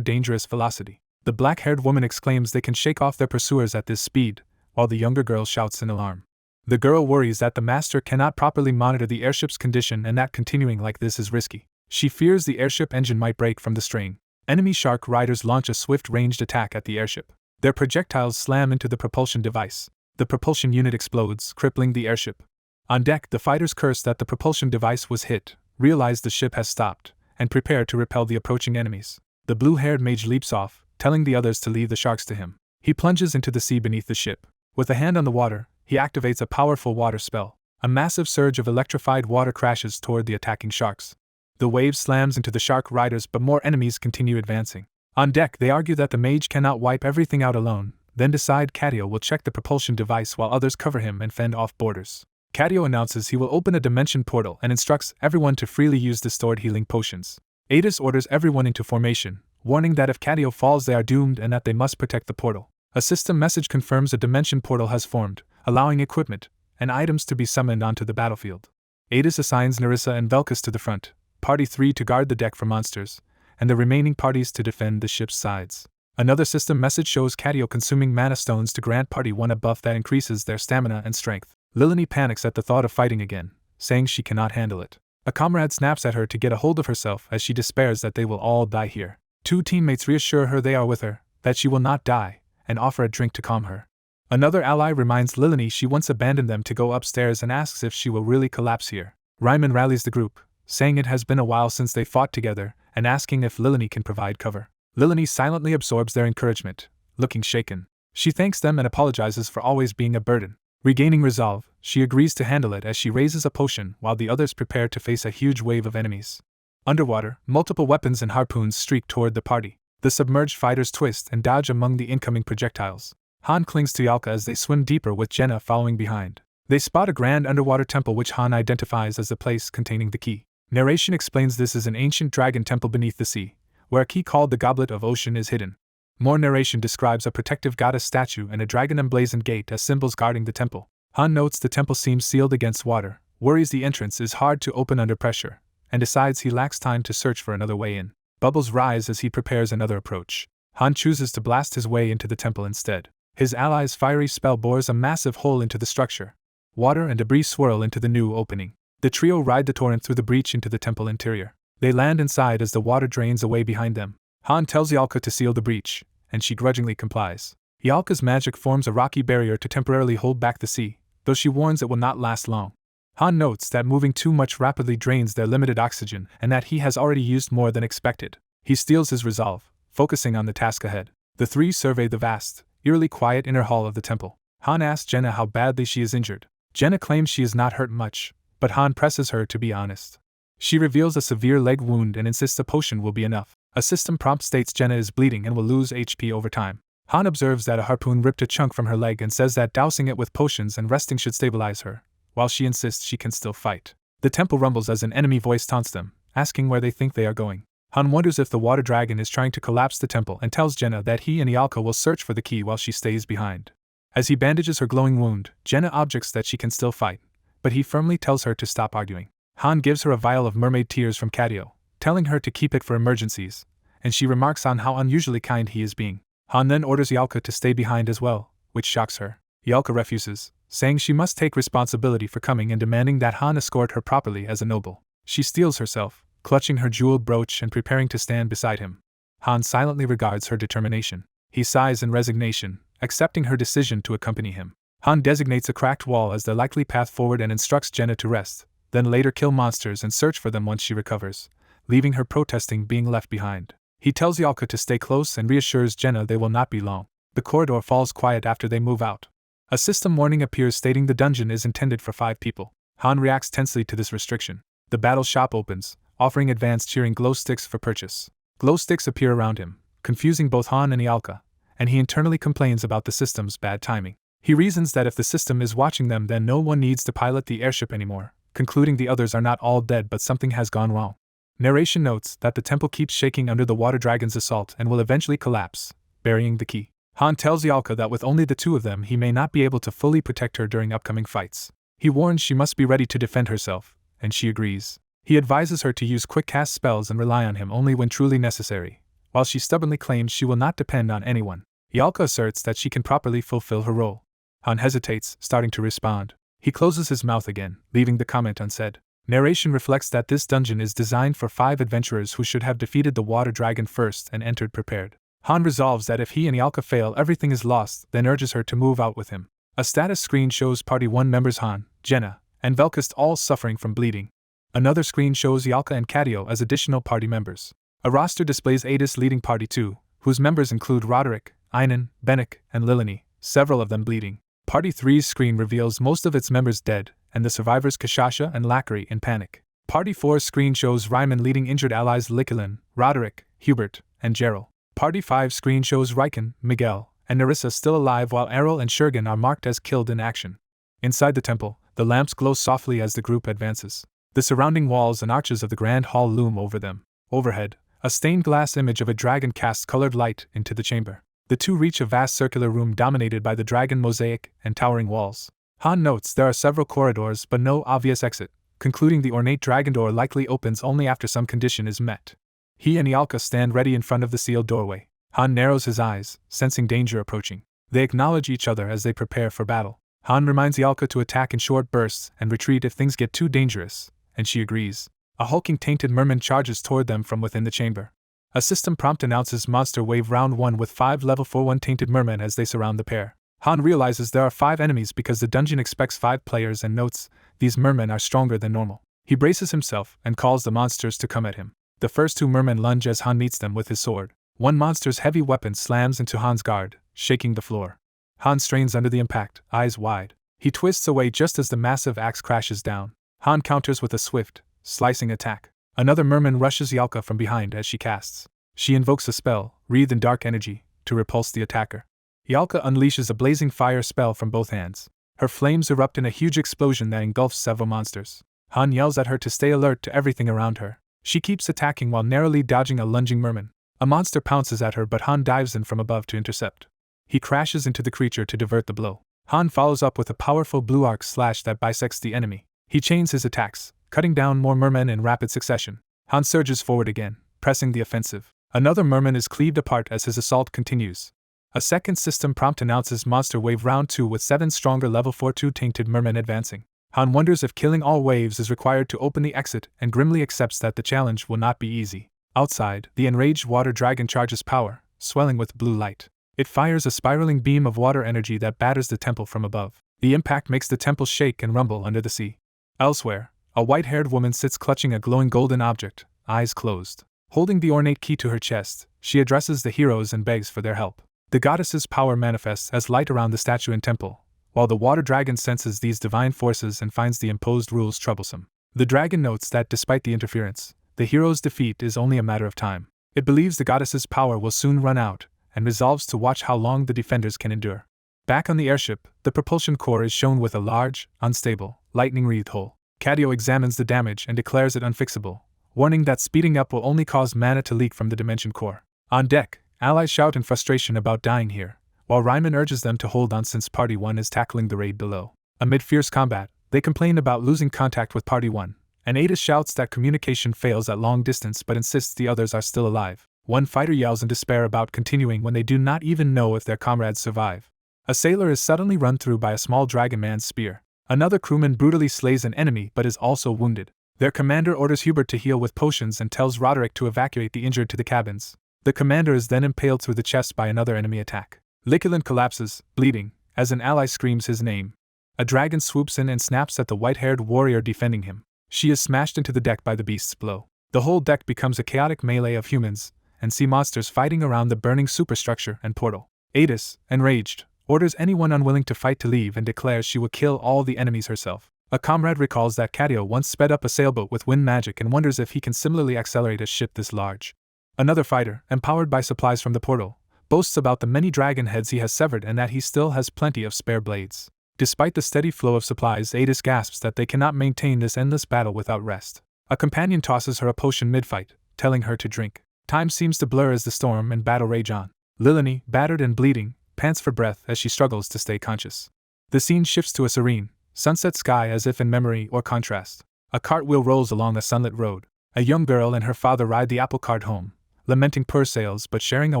dangerous velocity. The black-haired woman exclaims they can shake off their pursuers at this speed, while the younger girl shouts in alarm. The girl worries that the master cannot properly monitor the airship's condition and that continuing like this is risky. She fears the airship engine might break from the strain. Enemy shark riders launch a swift ranged attack at the airship. Their projectiles slam into the propulsion device. The propulsion unit explodes, crippling the airship. On deck, the fighters curse that the propulsion device was hit, realize the ship has stopped, and prepare to repel the approaching enemies. The blue-haired mage leaps off, telling the others to leave the sharks to him. He plunges into the sea beneath the ship. With a hand on the water, he activates a powerful water spell. A massive surge of electrified water crashes toward the attacking sharks. The wave slams into the shark riders, but more enemies continue advancing. On deck, they argue that the mage cannot wipe everything out alone, then decide Katio will check the propulsion device while others cover him and fend off boarders. Katio announces he will open a dimension portal and instructs everyone to freely use the stored healing potions. Adis orders everyone into formation, warning that if Katio falls they are doomed and that they must protect the portal. A system message confirms a dimension portal has formed, allowing equipment and items to be summoned onto the battlefield. Adis assigns Narissa and Velkast to the front, Party 3 to guard the deck from monsters, and the remaining parties to defend the ship's sides. Another system message shows Katio consuming mana stones to grant Party 1 a buff that increases their stamina and strength. Lilini panics at the thought of fighting again, saying she cannot handle it. A comrade snaps at her to get a hold of herself as she despairs that they will all die here. Two teammates reassure her they are with her, that she will not die, and offer a drink to calm her. Another ally reminds Lilini she once abandoned them to go upstairs and asks if she will really collapse here. Ryman rallies the group, saying it has been a while since they fought together, and asking if Lilini can provide cover. Lilini silently absorbs their encouragement, looking shaken. She thanks them and apologizes for always being a burden. Regaining resolve, she agrees to handle it as she raises a potion while the others prepare to face a huge wave of enemies. Underwater, multiple weapons and harpoons streak toward the party. The submerged fighters twist and dodge among the incoming projectiles. Han clings to Yalka as they swim deeper with Jenna following behind. They spot a grand underwater temple which Han identifies as the place containing the key. Narration explains this is an ancient dragon temple beneath the sea, where a key called the Goblet of Ocean is hidden. More narration describes a protective goddess statue and a dragon emblazoned gate as symbols guarding the temple. Han notes the temple seems sealed against water, worries the entrance is hard to open under pressure, and decides he lacks time to search for another way in. Bubbles rise as he prepares another approach. Han chooses to blast his way into the temple instead. His ally's fiery spell bores a massive hole into the structure. Water and debris swirl into the new opening. The trio ride the torrent through the breach into the temple interior. They land inside as the water drains away behind them. Han tells Yalka to seal the breach, and she grudgingly complies. Yalka's magic forms a rocky barrier to temporarily hold back the sea, though she warns it will not last long. Han notes that moving too much rapidly drains their limited oxygen and that he has already used more than expected. He steels his resolve, focusing on the task ahead. The three survey the vast, eerily quiet inner hall of the temple. Han asks Jenna how badly she is injured. Jenna claims she is not hurt much, but Han presses her to be honest. She reveals a severe leg wound and insists a potion will be enough. A system prompt states Jenna is bleeding and will lose HP over time. Han observes that a harpoon ripped a chunk from her leg and says that dousing it with potions and resting should stabilize her, while she insists she can still fight. The temple rumbles as an enemy voice taunts them, asking where they think they are going. Han wonders if the water dragon is trying to collapse the temple and tells Jenna that he and Ialka will search for the key while she stays behind. As he bandages her glowing wound, Jenna objects that she can still fight, but he firmly tells her to stop arguing. Han gives her a vial of mermaid tears from Cadio, telling her to keep it for emergencies, and she remarks on how unusually kind he is being. Han then orders Ialka to stay behind as well, which shocks her. Ialka refuses, saying she must take responsibility for coming and demanding that Han escort her properly as a noble. She steels herself, clutching her jeweled brooch and preparing to stand beside him. Han silently regards her determination. He sighs in resignation, accepting her decision to accompany him. Han designates a cracked wall as the likely path forward and instructs Jenna to rest, then later kill monsters and search for them once she recovers, leaving her protesting being left behind. He tells Ialka to stay close and reassures Jenna they will not be long. The corridor falls quiet after they move out. A system warning appears stating the dungeon is intended for 5 people. Han reacts tensely to this restriction. The battle shop opens, offering advanced cheering glow sticks for purchase. Glow sticks appear around him, confusing both Han and Ialka, and he internally complains about the system's bad timing. He reasons that if the system is watching them then no one needs to pilot the airship anymore, concluding the others are not all dead but something has gone wrong. Narration notes that the temple keeps shaking under the water dragon's assault and will eventually collapse, burying the key. Han tells Ialka that with only the 2 of them he may not be able to fully protect her during upcoming fights. He warns she must be ready to defend herself, and she agrees. He advises her to use quick-cast spells and rely on him only when truly necessary, while she stubbornly claims she will not depend on anyone. Ialka asserts that she can properly fulfill her role. Han hesitates, starting to respond. He closes his mouth again, leaving the comment unsaid. Narration reflects that this dungeon is designed for 5 adventurers who should have defeated the water dragon first and entered prepared. Han resolves that if he and Ialka fail everything is lost, then urges her to move out with him. A status screen shows Party 1 members Han, Jenna, and Velkist all suffering from bleeding. Another screen shows Ialka and Cadio as additional party members. A roster displays Adis leading Party 2, whose members include Roderick, Einan, Bennick, and Lilini, several of them bleeding. Party 3's screen reveals most of its members dead, and the survivors Kashasha and Lackery in panic. Party 4's screen shows Ryman leading injured allies Likilin, Roderick, Hubert, and Gerald. Party 5's screen shows Riken, Miguel, and Narissa still alive while Errol and Shergan are marked as killed in action. Inside the temple, the lamps glow softly as the group advances. The surrounding walls and arches of the grand hall loom over them. Overhead, a stained glass image of a dragon casts colored light into the chamber. The 2 reach a vast circular room dominated by the dragon mosaic and towering walls. Han notes there are several corridors but no obvious exit, concluding the ornate dragon door likely opens only after some condition is met. He and Ialka stand ready in front of the sealed doorway. Han narrows his eyes, sensing danger approaching. They acknowledge each other as they prepare for battle. Han reminds Ialka to attack in short bursts and retreat if things get too dangerous, and she agrees. A hulking tainted merman charges toward them from within the chamber. A system prompt announces Monster Wave Round 1 with 5 level 4-1 tainted mermen as they surround the pair. Han realizes there are 5 enemies because the dungeon expects 5 players and notes these mermen are stronger than normal. He braces himself and calls the monsters to come at him. The first 2 mermen lunge as Han meets them with his sword. One monster's heavy weapon slams into Han's guard, shaking the floor. Han strains under the impact, eyes wide. He twists away just as the massive axe crashes down. Han counters with a swift, slicing attack. Another merman rushes Ialka from behind as she casts. She invokes a spell, wreathed in dark energy, to repulse the attacker. Ialka unleashes a blazing fire spell from both hands. Her flames erupt in a huge explosion that engulfs several monsters. Han yells at her to stay alert to everything around her. She keeps attacking while narrowly dodging a lunging merman. A monster pounces at her but Han dives in from above to intercept. He crashes into the creature to divert the blow. Han follows up with a powerful blue arc slash that bisects the enemy. He chains his attacks, cutting down more mermen in rapid succession. Han surges forward again, pressing the offensive. Another merman is cleaved apart as his assault continues. A second system prompt announces Monster Wave Round 2 with 7 stronger level 4-2 tainted mermen advancing. Han wonders if killing all waves is required to open the exit and grimly accepts that the challenge will not be easy. Outside, the enraged water dragon charges power, swelling with blue light. It fires a spiraling beam of water energy that batters the temple from above. The impact makes the temple shake and rumble under the sea. Elsewhere, a white-haired woman sits clutching a glowing golden object, eyes closed. Holding the ornate key to her chest, she addresses the heroes and begs for their help. The goddess's power manifests as light around the statue and temple, while the water dragon senses these divine forces and finds the imposed rules troublesome. The dragon notes that despite the interference, the hero's defeat is only a matter of time. It believes the goddess's power will soon run out, and resolves to watch how long the defenders can endure. Back on the airship, the propulsion core is shown with a large, unstable, lightning-wreathed hole. Cadio examines the damage and declares it unfixable, warning that speeding up will only cause mana to leak from the dimension core. On deck, allies shout in frustration about dying here, while Ryman urges them to hold on since Party 1 is tackling the raid below. Amid fierce combat, they complain about losing contact with Party 1, and Ada shouts that communication fails at long distance but insists the others are still alive. One fighter yells in despair about continuing when they do not even know if their comrades survive. A sailor is suddenly run through by a small dragon man's spear. Another crewman brutally slays an enemy but is also wounded. Their commander orders Hubert to heal with potions and tells Roderick to evacuate the injured to the cabins. The commander is then impaled through the chest by another enemy attack. Liculin collapses, bleeding, as an ally screams his name. A dragon swoops in and snaps at the white-haired warrior defending him. She is smashed into the deck by the beast's blow. The whole deck becomes a chaotic melee of humans and sea monsters fighting around the burning superstructure and portal. Adis, enraged, orders anyone unwilling to fight to leave and declares she will kill all the enemies herself. A comrade recalls that Cadio once sped up a sailboat with wind magic and wonders if he can similarly accelerate a ship this large. Another fighter, empowered by supplies from the portal, boasts about the many dragon heads he has severed and that he still has plenty of spare blades. Despite the steady flow of supplies, Adis gasps that they cannot maintain this endless battle without rest. A companion tosses her a potion mid-fight, telling her to drink. Time seems to blur as the storm and battle rage on. Lilini, battered and bleeding, pants for breath as she struggles to stay conscious. The scene shifts to a serene, sunset sky as if in memory or contrast. A cartwheel rolls along a sunlit road. A young girl and her father ride the apple cart home, lamenting poor sales but sharing a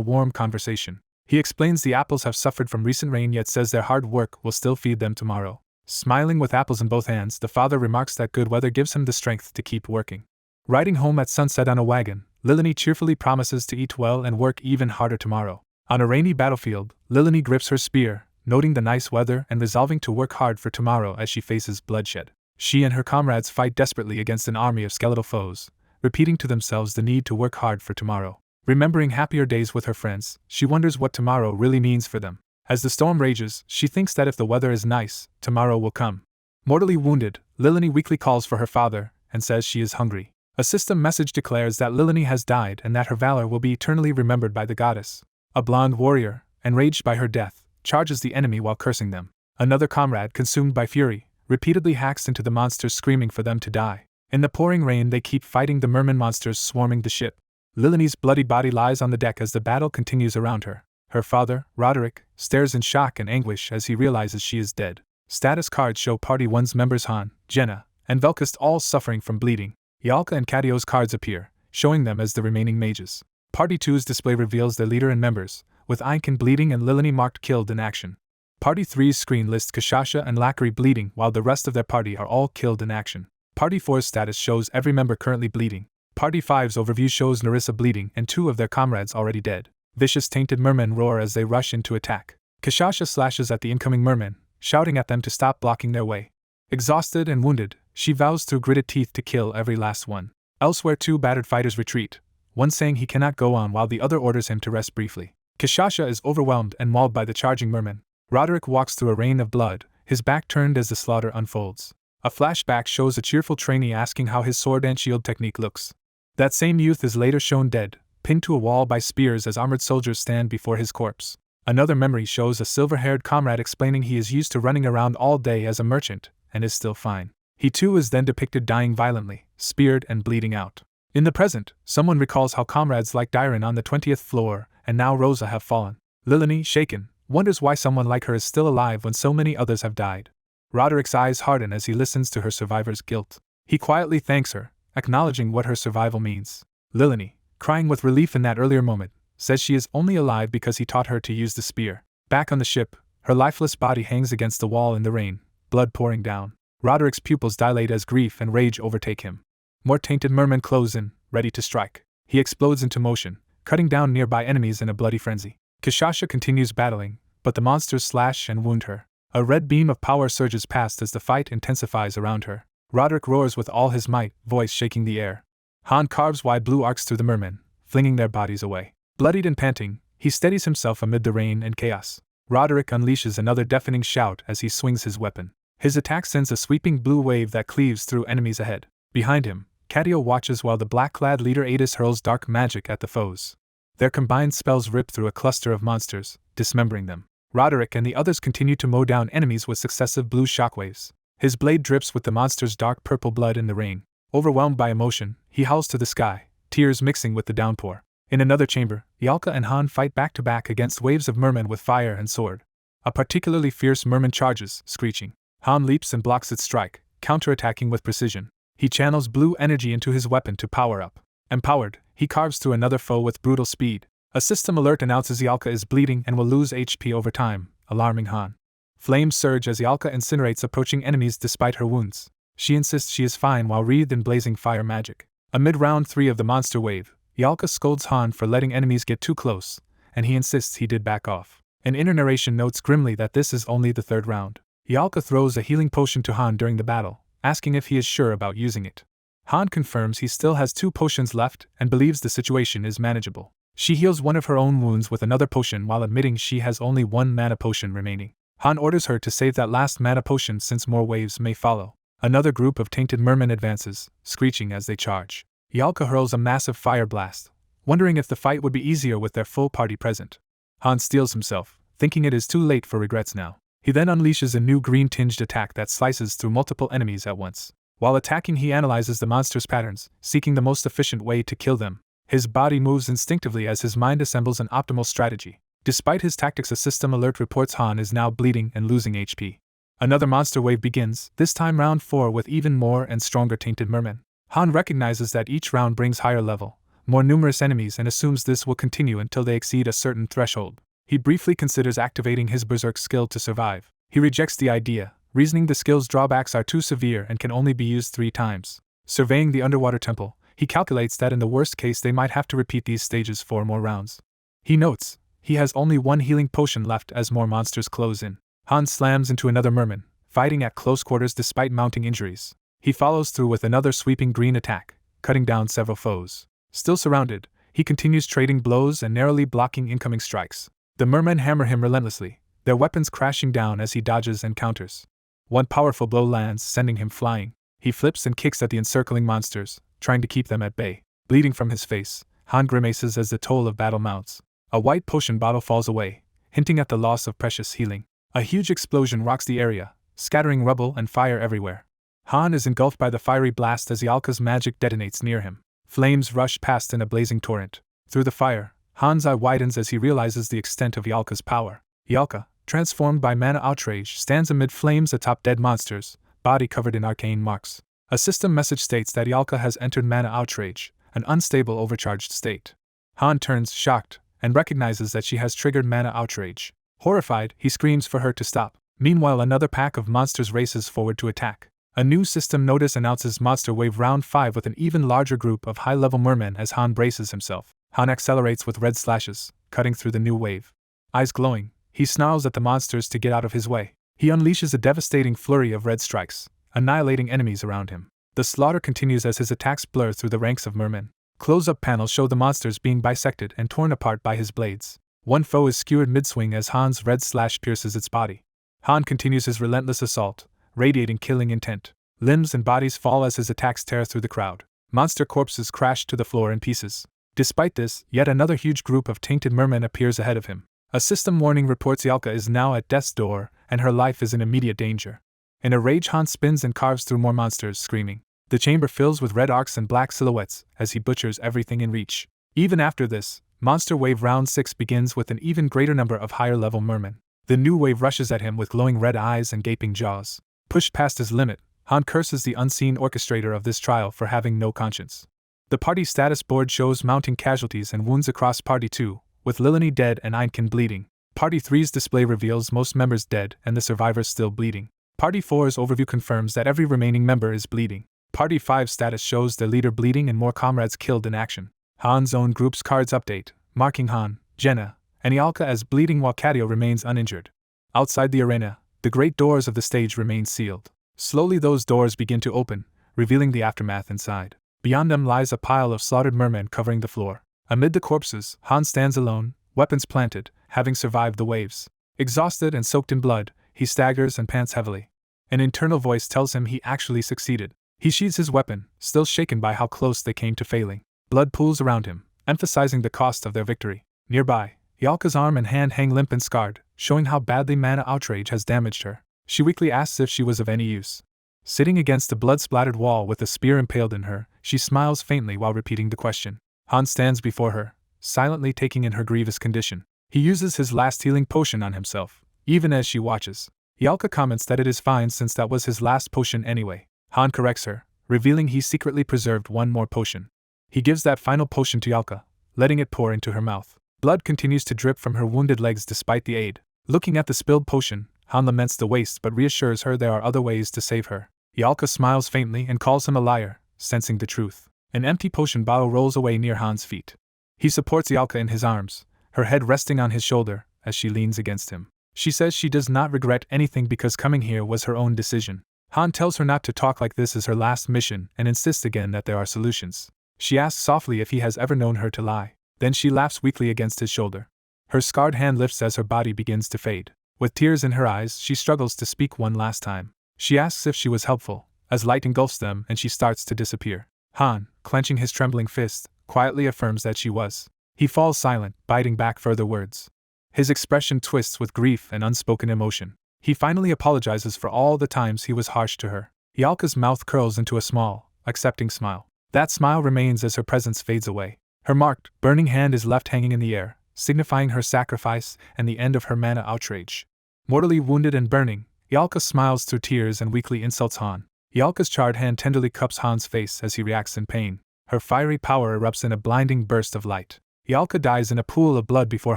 warm conversation. He explains the apples have suffered from recent rain yet says their hard work will still feed them tomorrow. Smiling with apples in both hands, the father remarks that good weather gives him the strength to keep working. Riding home at sunset on a wagon, Lilini cheerfully promises to eat well and work even harder tomorrow. On a rainy battlefield, Lilini grips her spear, noting the nice weather and resolving to work hard for tomorrow as she faces bloodshed. She and her comrades fight desperately against an army of skeletal foes, repeating to themselves the need to work hard for tomorrow. Remembering happier days with her friends, she wonders what tomorrow really means for them. As the storm rages, she thinks that if the weather is nice, tomorrow will come. Mortally wounded, Lilini weakly calls for her father and says she is hungry. A system message declares that Lilini has died and that her valor will be eternally remembered by the goddess. A blonde warrior, enraged by her death, charges the enemy while cursing them. Another comrade, consumed by fury, repeatedly hacks into the monsters screaming for them to die. In the pouring rain they keep fighting the merman monsters swarming the ship. Lilini's bloody body lies on the deck as the battle continues around her. Her father, Roderick, stares in shock and anguish as he realizes she is dead. Status cards show Party 1's members Han, Jenna, and Velkist all suffering from bleeding. Yalka and Cadio's cards appear, showing them as the remaining mages. Party 2's display reveals their leader and members, with Einkin bleeding and Lilini marked killed in action. Party 3's screen lists Kashasha and Lakari bleeding while the rest of their party are all killed in action. Party 4's status shows every member currently bleeding. Party 5's overview shows Narissa bleeding and 2 of their comrades already dead. Vicious tainted mermen roar as they rush in to attack. Kashasha slashes at the incoming mermen, shouting at them to stop blocking their way. Exhausted and wounded, she vows through gritted teeth to kill every last one. Elsewhere 2 battered fighters retreat, one saying he cannot go on while the other orders him to rest briefly. Kashasha is overwhelmed and mauled by the charging mermen. Roderick walks through a rain of blood, his back turned as the slaughter unfolds. A flashback shows a cheerful trainee asking how his sword and shield technique looks. That same youth is later shown dead, pinned to a wall by spears as armored soldiers stand before his corpse. Another memory shows a silver-haired comrade explaining he is used to running around all day as a merchant, and is still fine. He too is then depicted dying violently, speared and bleeding out. In the present, someone recalls how comrades like Dyron on the 20th floor, and now Rosa have fallen. Lilini, shaken, wonders why someone like her is still alive when so many others have died. Roderick's eyes harden as he listens to her survivor's guilt. He quietly thanks her, acknowledging what her survival means. Lilini, crying with relief in that earlier moment, says she is only alive because he taught her to use the spear. Back on the ship, her lifeless body hangs against the wall in the rain, blood pouring down. Roderick's pupils dilate as grief and rage overtake him. More tainted mermen close in, ready to strike. He explodes into motion, cutting down nearby enemies in a bloody frenzy. Kashasha continues battling, but the monsters slash and wound her. A red beam of power surges past as the fight intensifies around her. Roderick roars with all his might, voice shaking the air. Han carves wide blue arcs through the mermen, flinging their bodies away. Bloodied and panting, he steadies himself amid the rain and chaos. Roderick unleashes another deafening shout as he swings his weapon. His attack sends a sweeping blue wave that cleaves through enemies ahead. Behind him, Cadio watches while the black-clad leader Adis hurls dark magic at the foes. Their combined spells rip through a cluster of monsters, dismembering them. Roderick and the others continue to mow down enemies with successive blue shockwaves. His blade drips with the monster's dark purple blood in the rain. Overwhelmed by emotion, he howls to the sky, tears mixing with the downpour. In another chamber, Ialka and Han fight back-to-back against waves of mermen with fire and sword. A particularly fierce merman charges, screeching. Han leaps and blocks its strike, counterattacking with precision. He channels blue energy into his weapon to power up. Empowered, he carves through another foe with brutal speed. A system alert announces Ialka is bleeding and will lose HP over time, alarming Han. Flames surge as Ialka incinerates approaching enemies despite her wounds. She insists she is fine while wreathed in blazing fire magic. Amid round 3 of the monster wave, Ialka scolds Han for letting enemies get too close, and he insists he did back off. An inner narration notes grimly that this is only the 3rd round. Ialka throws a healing potion to Han during the battle, asking if he is sure about using it. Han confirms he still has 2 potions left and believes the situation is manageable. She heals one of her own wounds with another potion while admitting she has only 1 mana potion remaining. Han orders her to save that last mana potion since more waves may follow. Another group of tainted mermen advances, screeching as they charge. Ialka hurls a massive fire blast, wondering if the fight would be easier with their full party present. Han steels himself, thinking it is too late for regrets now. He then unleashes a new green-tinged attack that slices through multiple enemies at once. While attacking, he analyzes the monster's patterns, seeking the most efficient way to kill them. His body moves instinctively as his mind assembles an optimal strategy. Despite his tactics, a system alert reports Han is now bleeding and losing HP. Another monster wave begins, this time round 4 with even more and stronger tainted mermen. Han recognizes that each round brings higher level, more numerous enemies and assumes this will continue until they exceed a certain threshold. He briefly considers activating his berserk skill to survive. He rejects the idea, reasoning the skill's drawbacks are too severe and can only be used 3 times. Surveying the underwater temple, he calculates that in the worst case they might have to repeat these stages 4 more rounds. He notes he has only 1 healing potion left as more monsters close in. Han slams into another merman, fighting at close quarters despite mounting injuries. He follows through with another sweeping green attack, cutting down several foes. Still surrounded, he continues trading blows and narrowly blocking incoming strikes. The mermen hammer him relentlessly, their weapons crashing down as he dodges and counters. One powerful blow lands, sending him flying. He flips and kicks at the encircling monsters, trying to keep them at bay. Bleeding from his face, Han grimaces as the toll of battle mounts. A white potion bottle falls away, hinting at the loss of precious healing. A huge explosion rocks the area, scattering rubble and fire everywhere. Han is engulfed by the fiery blast as Ialka's magic detonates near him. Flames rush past in a blazing torrent. Through the fire, Han's eye widens as he realizes the extent of Ialka's power. Ialka, transformed by mana outrage, stands amid flames atop dead monsters, body covered in arcane marks. A system message states that Ialka has entered mana outrage, an unstable overcharged state. Han turns, shocked, and recognizes that she has triggered mana outrage. Horrified, he screams for her to stop. Meanwhile, another pack of monsters races forward to attack. A new system notice announces Monster Wave Round 5 with an even larger group of high-level mermen as Han braces himself. Han accelerates with red slashes, cutting through the new wave. Eyes glowing, he snarls at the monsters to get out of his way. He unleashes a devastating flurry of red strikes, annihilating enemies around him. The slaughter continues as his attacks blur through the ranks of mermen. Close-up panels show the monsters being bisected and torn apart by his blades. One foe is skewered mid-swing as Han's red slash pierces its body. Han continues his relentless assault, radiating killing intent. Limbs and bodies fall as his attacks tear through the crowd. Monster corpses crash to the floor in pieces. Despite this, yet another huge group of tainted mermen appears ahead of him. A system warning reports Ialka is now at death's door, and her life is in immediate danger. In a rage, Han spins and carves through more monsters, screaming. The chamber fills with red arcs and black silhouettes as he butchers everything in reach. Even after this, Monster Wave Round 6 begins with an even greater number of higher-level mermen. The new wave rushes at him with glowing red eyes and gaping jaws. Pushed past his limit, Han curses the unseen orchestrator of this trial for having no conscience. The party status board shows mounting casualties and wounds across Party 2, with Lilini dead and Einkin bleeding. Party 3's display reveals most members dead and the survivors still bleeding. Party 4's overview confirms that every remaining member is bleeding. Party 5's status shows their leader bleeding and more comrades killed in action. Han's own group's cards update, marking Han, Jenna, and Ialka as bleeding while Cadio remains uninjured. Outside the arena, the great doors of the stage remain sealed. Slowly those doors begin to open, revealing the aftermath inside. Beyond them lies a pile of slaughtered mermen covering the floor. Amid the corpses, Han stands alone, weapons planted, having survived the waves. Exhausted and soaked in blood, he staggers and pants heavily. An internal voice tells him he actually succeeded. He sheathes his weapon, still shaken by how close they came to failing. Blood pools around him, emphasizing the cost of their victory. Nearby, Yalka's arm and hand hang limp and scarred, showing how badly mana outrage has damaged her. She weakly asks if she was of any use. Sitting against a blood-splattered wall with a spear impaled in her, she smiles faintly while repeating the question. Han stands before her, silently taking in her grievous condition. He uses his last healing potion on himself, even as she watches. Yalka comments that it is fine since that was his last potion anyway. Han corrects her, revealing he secretly preserved one more potion. He gives that final potion to Yalka, letting it pour into her mouth. Blood continues to drip from her wounded legs despite the aid. Looking at the spilled potion, Han laments the waste but reassures her there are other ways to save her. Yalka smiles faintly and calls him a liar, sensing the truth. An empty potion bottle rolls away near Han's feet. He supports Yalka in his arms, her head resting on his shoulder as she leans against him. She says she does not regret anything because coming here was her own decision. Han tells her not to talk like this is her last mission and insists again that there are solutions. She asks softly if he has ever known her to lie. Then she laughs weakly against his shoulder. Her scarred hand lifts as her body begins to fade. With tears in her eyes, she struggles to speak one last time. She asks if she was helpful, as light engulfs them and she starts to disappear. Han, clenching his trembling fist, quietly affirms that she was. He falls silent, biting back further words. His expression twists with grief and unspoken emotion. He finally apologizes for all the times he was harsh to her. Yalka's mouth curls into a small, accepting smile. That smile remains as her presence fades away. Her marked, burning hand is left hanging in the air, signifying her sacrifice and the end of her mana outrage. Mortally wounded and burning, Yalka smiles through tears and weakly insults Han. Yalka's charred hand tenderly cups Han's face as he reacts in pain. Her fiery power erupts in a blinding burst of light. Yalka dies in a pool of blood before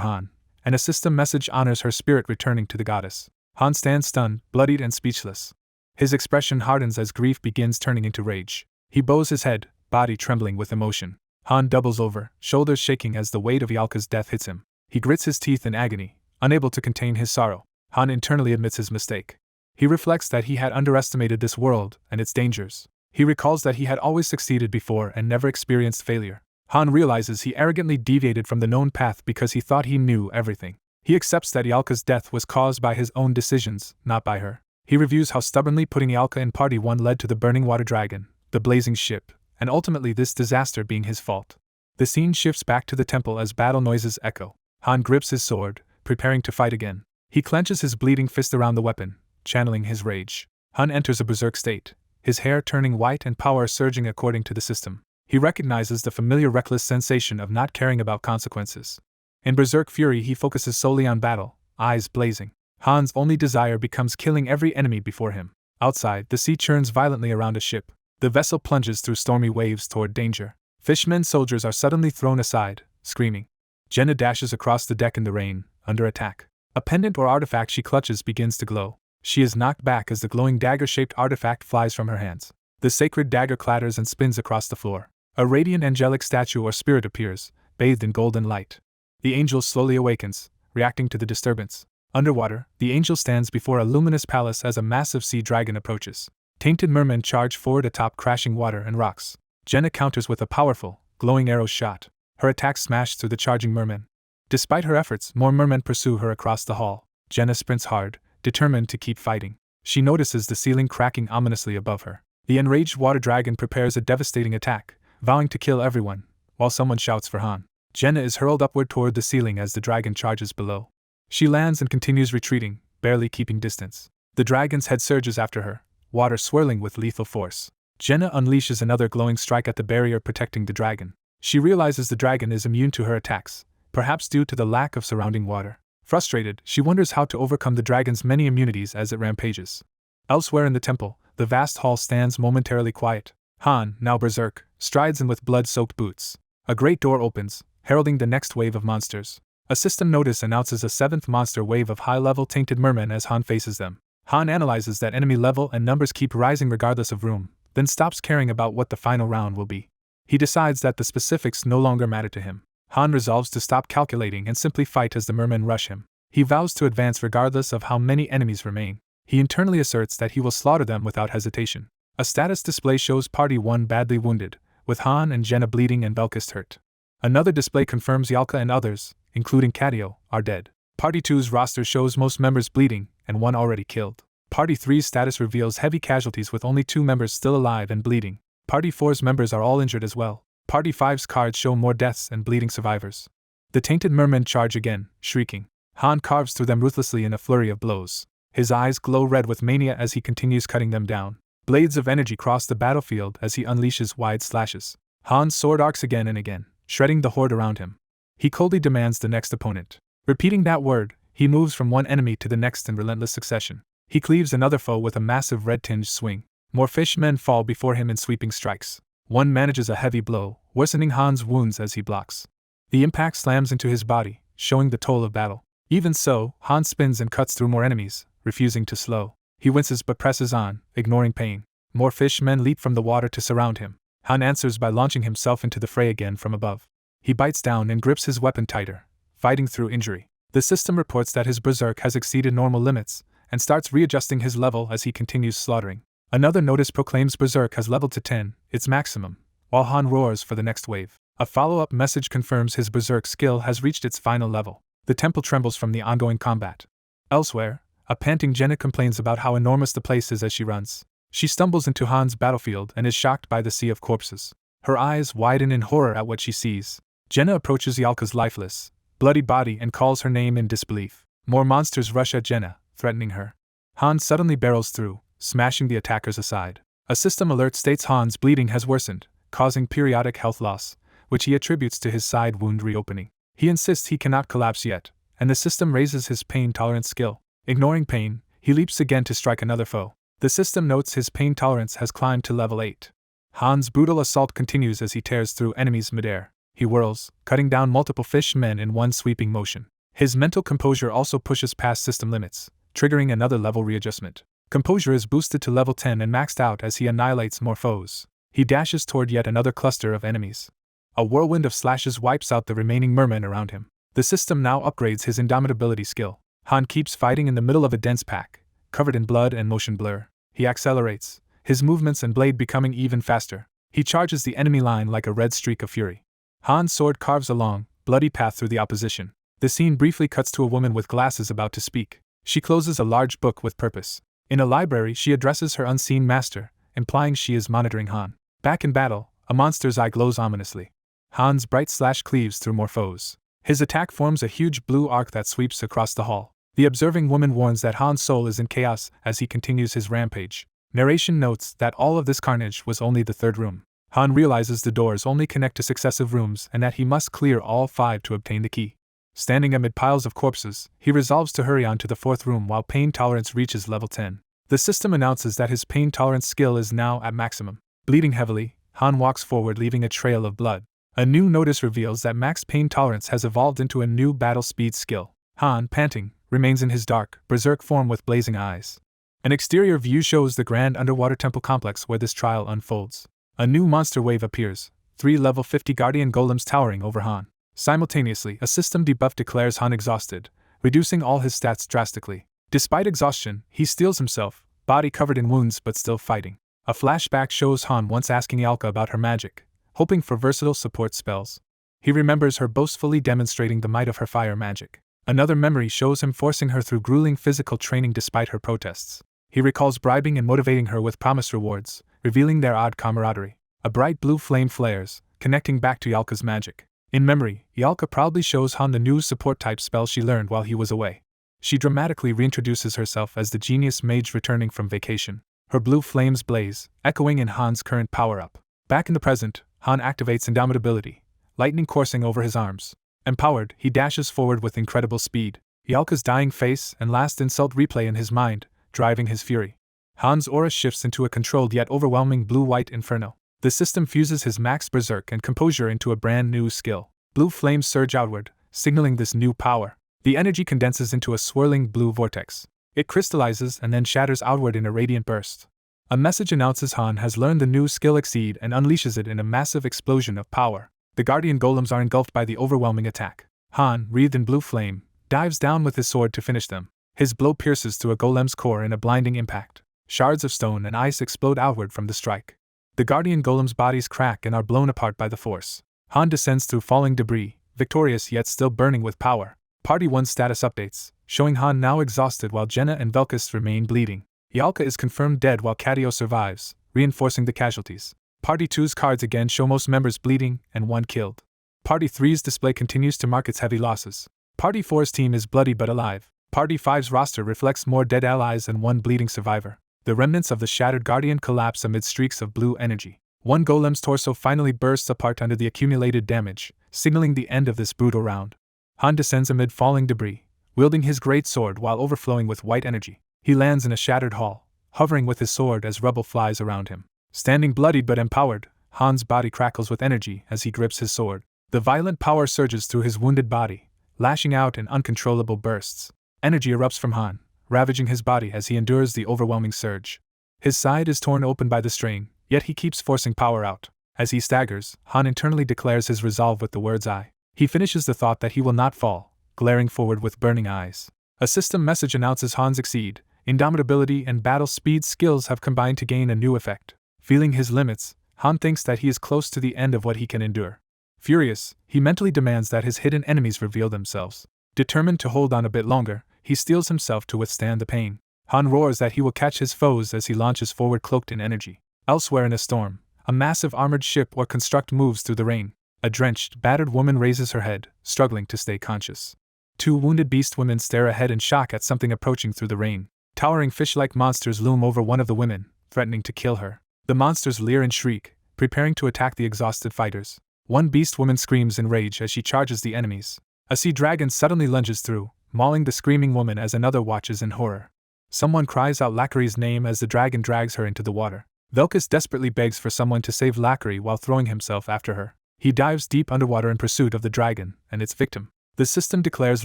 Han, and a system message honors her spirit returning to the goddess. Han stands stunned, bloodied and speechless. His expression hardens as grief begins turning into rage. He bows his head, body trembling with emotion. Han doubles over, shoulders shaking as the weight of Yalka's death hits him. He grits his teeth in agony, unable to contain his sorrow. Han internally admits his mistake. He reflects that he had underestimated this world and its dangers. He recalls that he had always succeeded before and never experienced failure. Han realizes he arrogantly deviated from the known path because he thought he knew everything. He accepts that Yalka's death was caused by his own decisions, not by her. He reviews how stubbornly putting Yalka in Party 1 led to the burning water dragon, the blazing ship, and ultimately this disaster being his fault. The scene shifts back to the temple as battle noises echo. Han grips his sword, preparing to fight again. He clenches his bleeding fist around the weapon, channeling his rage. Han enters a berserk state, his hair turning white and power surging according to the system. He recognizes the familiar reckless sensation of not caring about consequences. In berserk fury he focuses solely on battle, eyes blazing. Han's only desire becomes killing every enemy before him. Outside, the sea churns violently around a ship. The vessel plunges through stormy waves toward danger. Fishmen soldiers are suddenly thrown aside, screaming. Jenna dashes across the deck in the rain, under attack. A pendant or artifact she clutches begins to glow. She is knocked back as the glowing dagger-shaped artifact flies from her hands. The sacred dagger clatters and spins across the floor. A radiant angelic statue or spirit appears, bathed in golden light. The angel slowly awakens, reacting to the disturbance. Underwater, the angel stands before a luminous palace as a massive sea dragon approaches. Tainted mermen charge forward atop crashing water and rocks. Jenna counters with a powerful, glowing arrow shot. Her attacks smash through the charging mermen. Despite her efforts, more mermen pursue her across the hall. Jenna sprints hard, determined to keep fighting. She notices the ceiling cracking ominously above her. The enraged water dragon prepares a devastating attack, vowing to kill everyone, while someone shouts for Han. Jenna is hurled upward toward the ceiling as the dragon charges below. She lands and continues retreating, barely keeping distance. The dragon's head surges after her, water swirling with lethal force. Jenna unleashes another glowing strike at the barrier protecting the dragon. She realizes the dragon is immune to her attacks, perhaps due to the lack of surrounding water. Frustrated, she wonders how to overcome the dragon's many immunities as it rampages. Elsewhere in the temple, the vast hall stands momentarily quiet. Han, now berserk, strides in with blood-soaked boots. A great door opens, heralding the next wave of monsters. A system notice announces a seventh monster wave of high-level tainted mermen as Han faces them. Han analyzes that enemy level and numbers keep rising regardless of room, then stops caring about what the final round will be. He decides that the specifics no longer matter to him. Han resolves to stop calculating and simply fight as the mermen rush him. He vows to advance regardless of how many enemies remain. He internally asserts that he will slaughter them without hesitation. A status display shows Party 1 badly wounded, with Han and Jenna bleeding and Velkist hurt. Another display confirms Yalka and others, including Katio, are dead. Party 2's roster shows most members bleeding, and one already killed. Party 3's status reveals heavy casualties with only 2 members still alive and bleeding. Party 4's members are all injured as well. Party 5's cards show more deaths and bleeding survivors. The tainted mermen charge again, shrieking. Han carves through them ruthlessly in a flurry of blows. His eyes glow red with mania as he continues cutting them down. Blades of energy cross the battlefield as he unleashes wide slashes. Han's sword arcs again and again, shredding the horde around him. He coldly demands the next opponent. Repeating that word, he moves from one enemy to the next in relentless succession. He cleaves another foe with a massive red-tinged swing. More fishmen fall before him in sweeping strikes. One manages a heavy blow, worsening Han's wounds as he blocks. The impact slams into his body, showing the toll of battle. Even so, Han spins and cuts through more enemies, refusing to slow. He winces but presses on, ignoring pain. More fishmen leap from the water to surround him. Han answers by launching himself into the fray again from above. He bites down and grips his weapon tighter, fighting through injury. The system reports that his berserk has exceeded normal limits, and starts readjusting his level as he continues slaughtering. Another notice proclaims berserk has leveled to 10, its maximum, while Han roars for the next wave. A follow-up message confirms his berserk skill has reached its final level. The temple trembles from the ongoing combat. Elsewhere, a panting Jenna complains about how enormous the place is as she runs. She stumbles into Han's battlefield and is shocked by the sea of corpses. Her eyes widen in horror at what she sees. Jenna approaches Yalka's lifeless, bloody body and calls her name in disbelief. More monsters rush at Jenna, threatening her. Han suddenly barrels through, smashing the attackers aside. A system alert states Han's bleeding has worsened, causing periodic health loss, which he attributes to his side wound reopening. He insists he cannot collapse yet, and the system raises his pain tolerance skill. Ignoring pain, he leaps again to strike another foe. The system notes his pain tolerance has climbed to level 8. Han's brutal assault continues as he tears through enemies midair. He whirls, cutting down multiple fishmen in one sweeping motion. His mental composure also pushes past system limits, triggering another level readjustment. Composure is boosted to level 10 and maxed out as he annihilates more foes. He dashes toward yet another cluster of enemies. A whirlwind of slashes wipes out the remaining mermen around him. The system now upgrades his indomitability skill. Han keeps fighting in the middle of a dense pack, covered in blood and motion blur. He accelerates, his movements and blade becoming even faster. He charges the enemy line like a red streak of fury. Han's sword carves a long, bloody path through the opposition. The scene briefly cuts to a woman with glasses about to speak. She closes a large book with purpose. In a library, she addresses her unseen master, implying she is monitoring Han. Back in battle, a monster's eye glows ominously. Han's bright slash cleaves through more foes. His attack forms a huge blue arc that sweeps across the hall. The observing woman warns that Han's soul is in chaos as he continues his rampage. Narration notes that all of this carnage was only the third room. Han realizes the doors only connect to successive rooms and that he must clear all 5 to obtain the key. Standing amid piles of corpses, he resolves to hurry on to the 4th room while pain tolerance reaches level 10. The system announces that his pain tolerance skill is now at maximum. Bleeding heavily, Han walks forward leaving a trail of blood. A new notice reveals that max pain tolerance has evolved into a new battle speed skill. Han, panting, remains in his dark, berserk form with blazing eyes. An exterior view shows the grand underwater temple complex where this trial unfolds. A new monster wave appears, 3 level 50 guardian golems towering over Han. Simultaneously, a system debuff declares Han exhausted, reducing all his stats drastically. Despite exhaustion, he steels himself, body covered in wounds but still fighting. A flashback shows Han once asking Yalka about her magic, hoping for versatile support spells. He remembers her boastfully demonstrating the might of her fire magic. Another memory shows him forcing her through grueling physical training despite her protests. He recalls bribing and motivating her with promised rewards, revealing their odd camaraderie. A bright blue flame flares, connecting back to Yalka's magic. In memory, Yalka proudly shows Han the new support-type spell she learned while he was away. She dramatically reintroduces herself as the genius mage returning from vacation. Her blue flames blaze, echoing in Han's current power-up. Back in the present, Han activates indomitability, lightning coursing over his arms. Empowered, he dashes forward with incredible speed. Yalka's dying face and last insult replay in his mind, driving his fury. Han's aura shifts into a controlled yet overwhelming blue-white inferno. The system fuses his max berserk and composure into a brand new skill. Blue flames surge outward, signaling this new power. The energy condenses into a swirling blue vortex. It crystallizes and then shatters outward in a radiant burst. A message announces Han has learned the new skill Exceed and unleashes it in a massive explosion of power. The guardian golems are engulfed by the overwhelming attack. Han, wreathed in blue flame, dives down with his sword to finish them. His blow pierces through a golem's core in a blinding impact. Shards of stone and ice explode outward from the strike. The guardian golems' bodies crack and are blown apart by the force. Han descends through falling debris, victorious yet still burning with power. Party 1 status updates, showing Han now exhausted while Jenna and Velkus remain bleeding. Yalka is confirmed dead while Katio survives, reinforcing the casualties. Party 2's cards again show most members bleeding and 1 killed. Party 3's display continues to mark its heavy losses. Party 4's team is bloody but alive. Party 5's roster reflects more dead allies and 1 bleeding survivor. The remnants of the Shattered Guardian collapse amid streaks of blue energy. One golem's torso finally bursts apart under the accumulated damage, signaling the end of this brutal round. Han descends amid falling debris, wielding his great sword while overflowing with white energy. He lands in a shattered hall, hovering with his sword as rubble flies around him. Standing bloodied but empowered, Han's body crackles with energy as he grips his sword. The violent power surges through his wounded body, lashing out in uncontrollable bursts. Energy erupts from Han, ravaging his body as he endures the overwhelming surge. His side is torn open by the strain, yet he keeps forcing power out. As he staggers, Han internally declares his resolve with the words "I." He finishes the thought that he will not fall, glaring forward with burning eyes. A system message announces Han's exceed, indomitability and battle speed skills have combined to gain a new effect. Feeling his limits, Han thinks that he is close to the end of what he can endure. Furious, he mentally demands that his hidden enemies reveal themselves. Determined to hold on a bit longer, he steels himself to withstand the pain. Han roars that he will catch his foes as he launches forward cloaked in energy. Elsewhere in a storm, a massive armored ship or construct moves through the rain. A drenched, battered woman raises her head, struggling to stay conscious. 2 wounded beast women stare ahead in shock at something approaching through the rain. Towering fish-like monsters loom over one of the women, threatening to kill her. The monsters leer and shriek, preparing to attack the exhausted fighters. One beast woman screams in rage as she charges the enemies. A sea dragon suddenly lunges through, mauling the screaming woman as another watches in horror. Someone cries out Lacary's name as the dragon drags her into the water. Velkus desperately begs for someone to save Lacary while throwing himself after her. He dives deep underwater in pursuit of the dragon and its victim. The system declares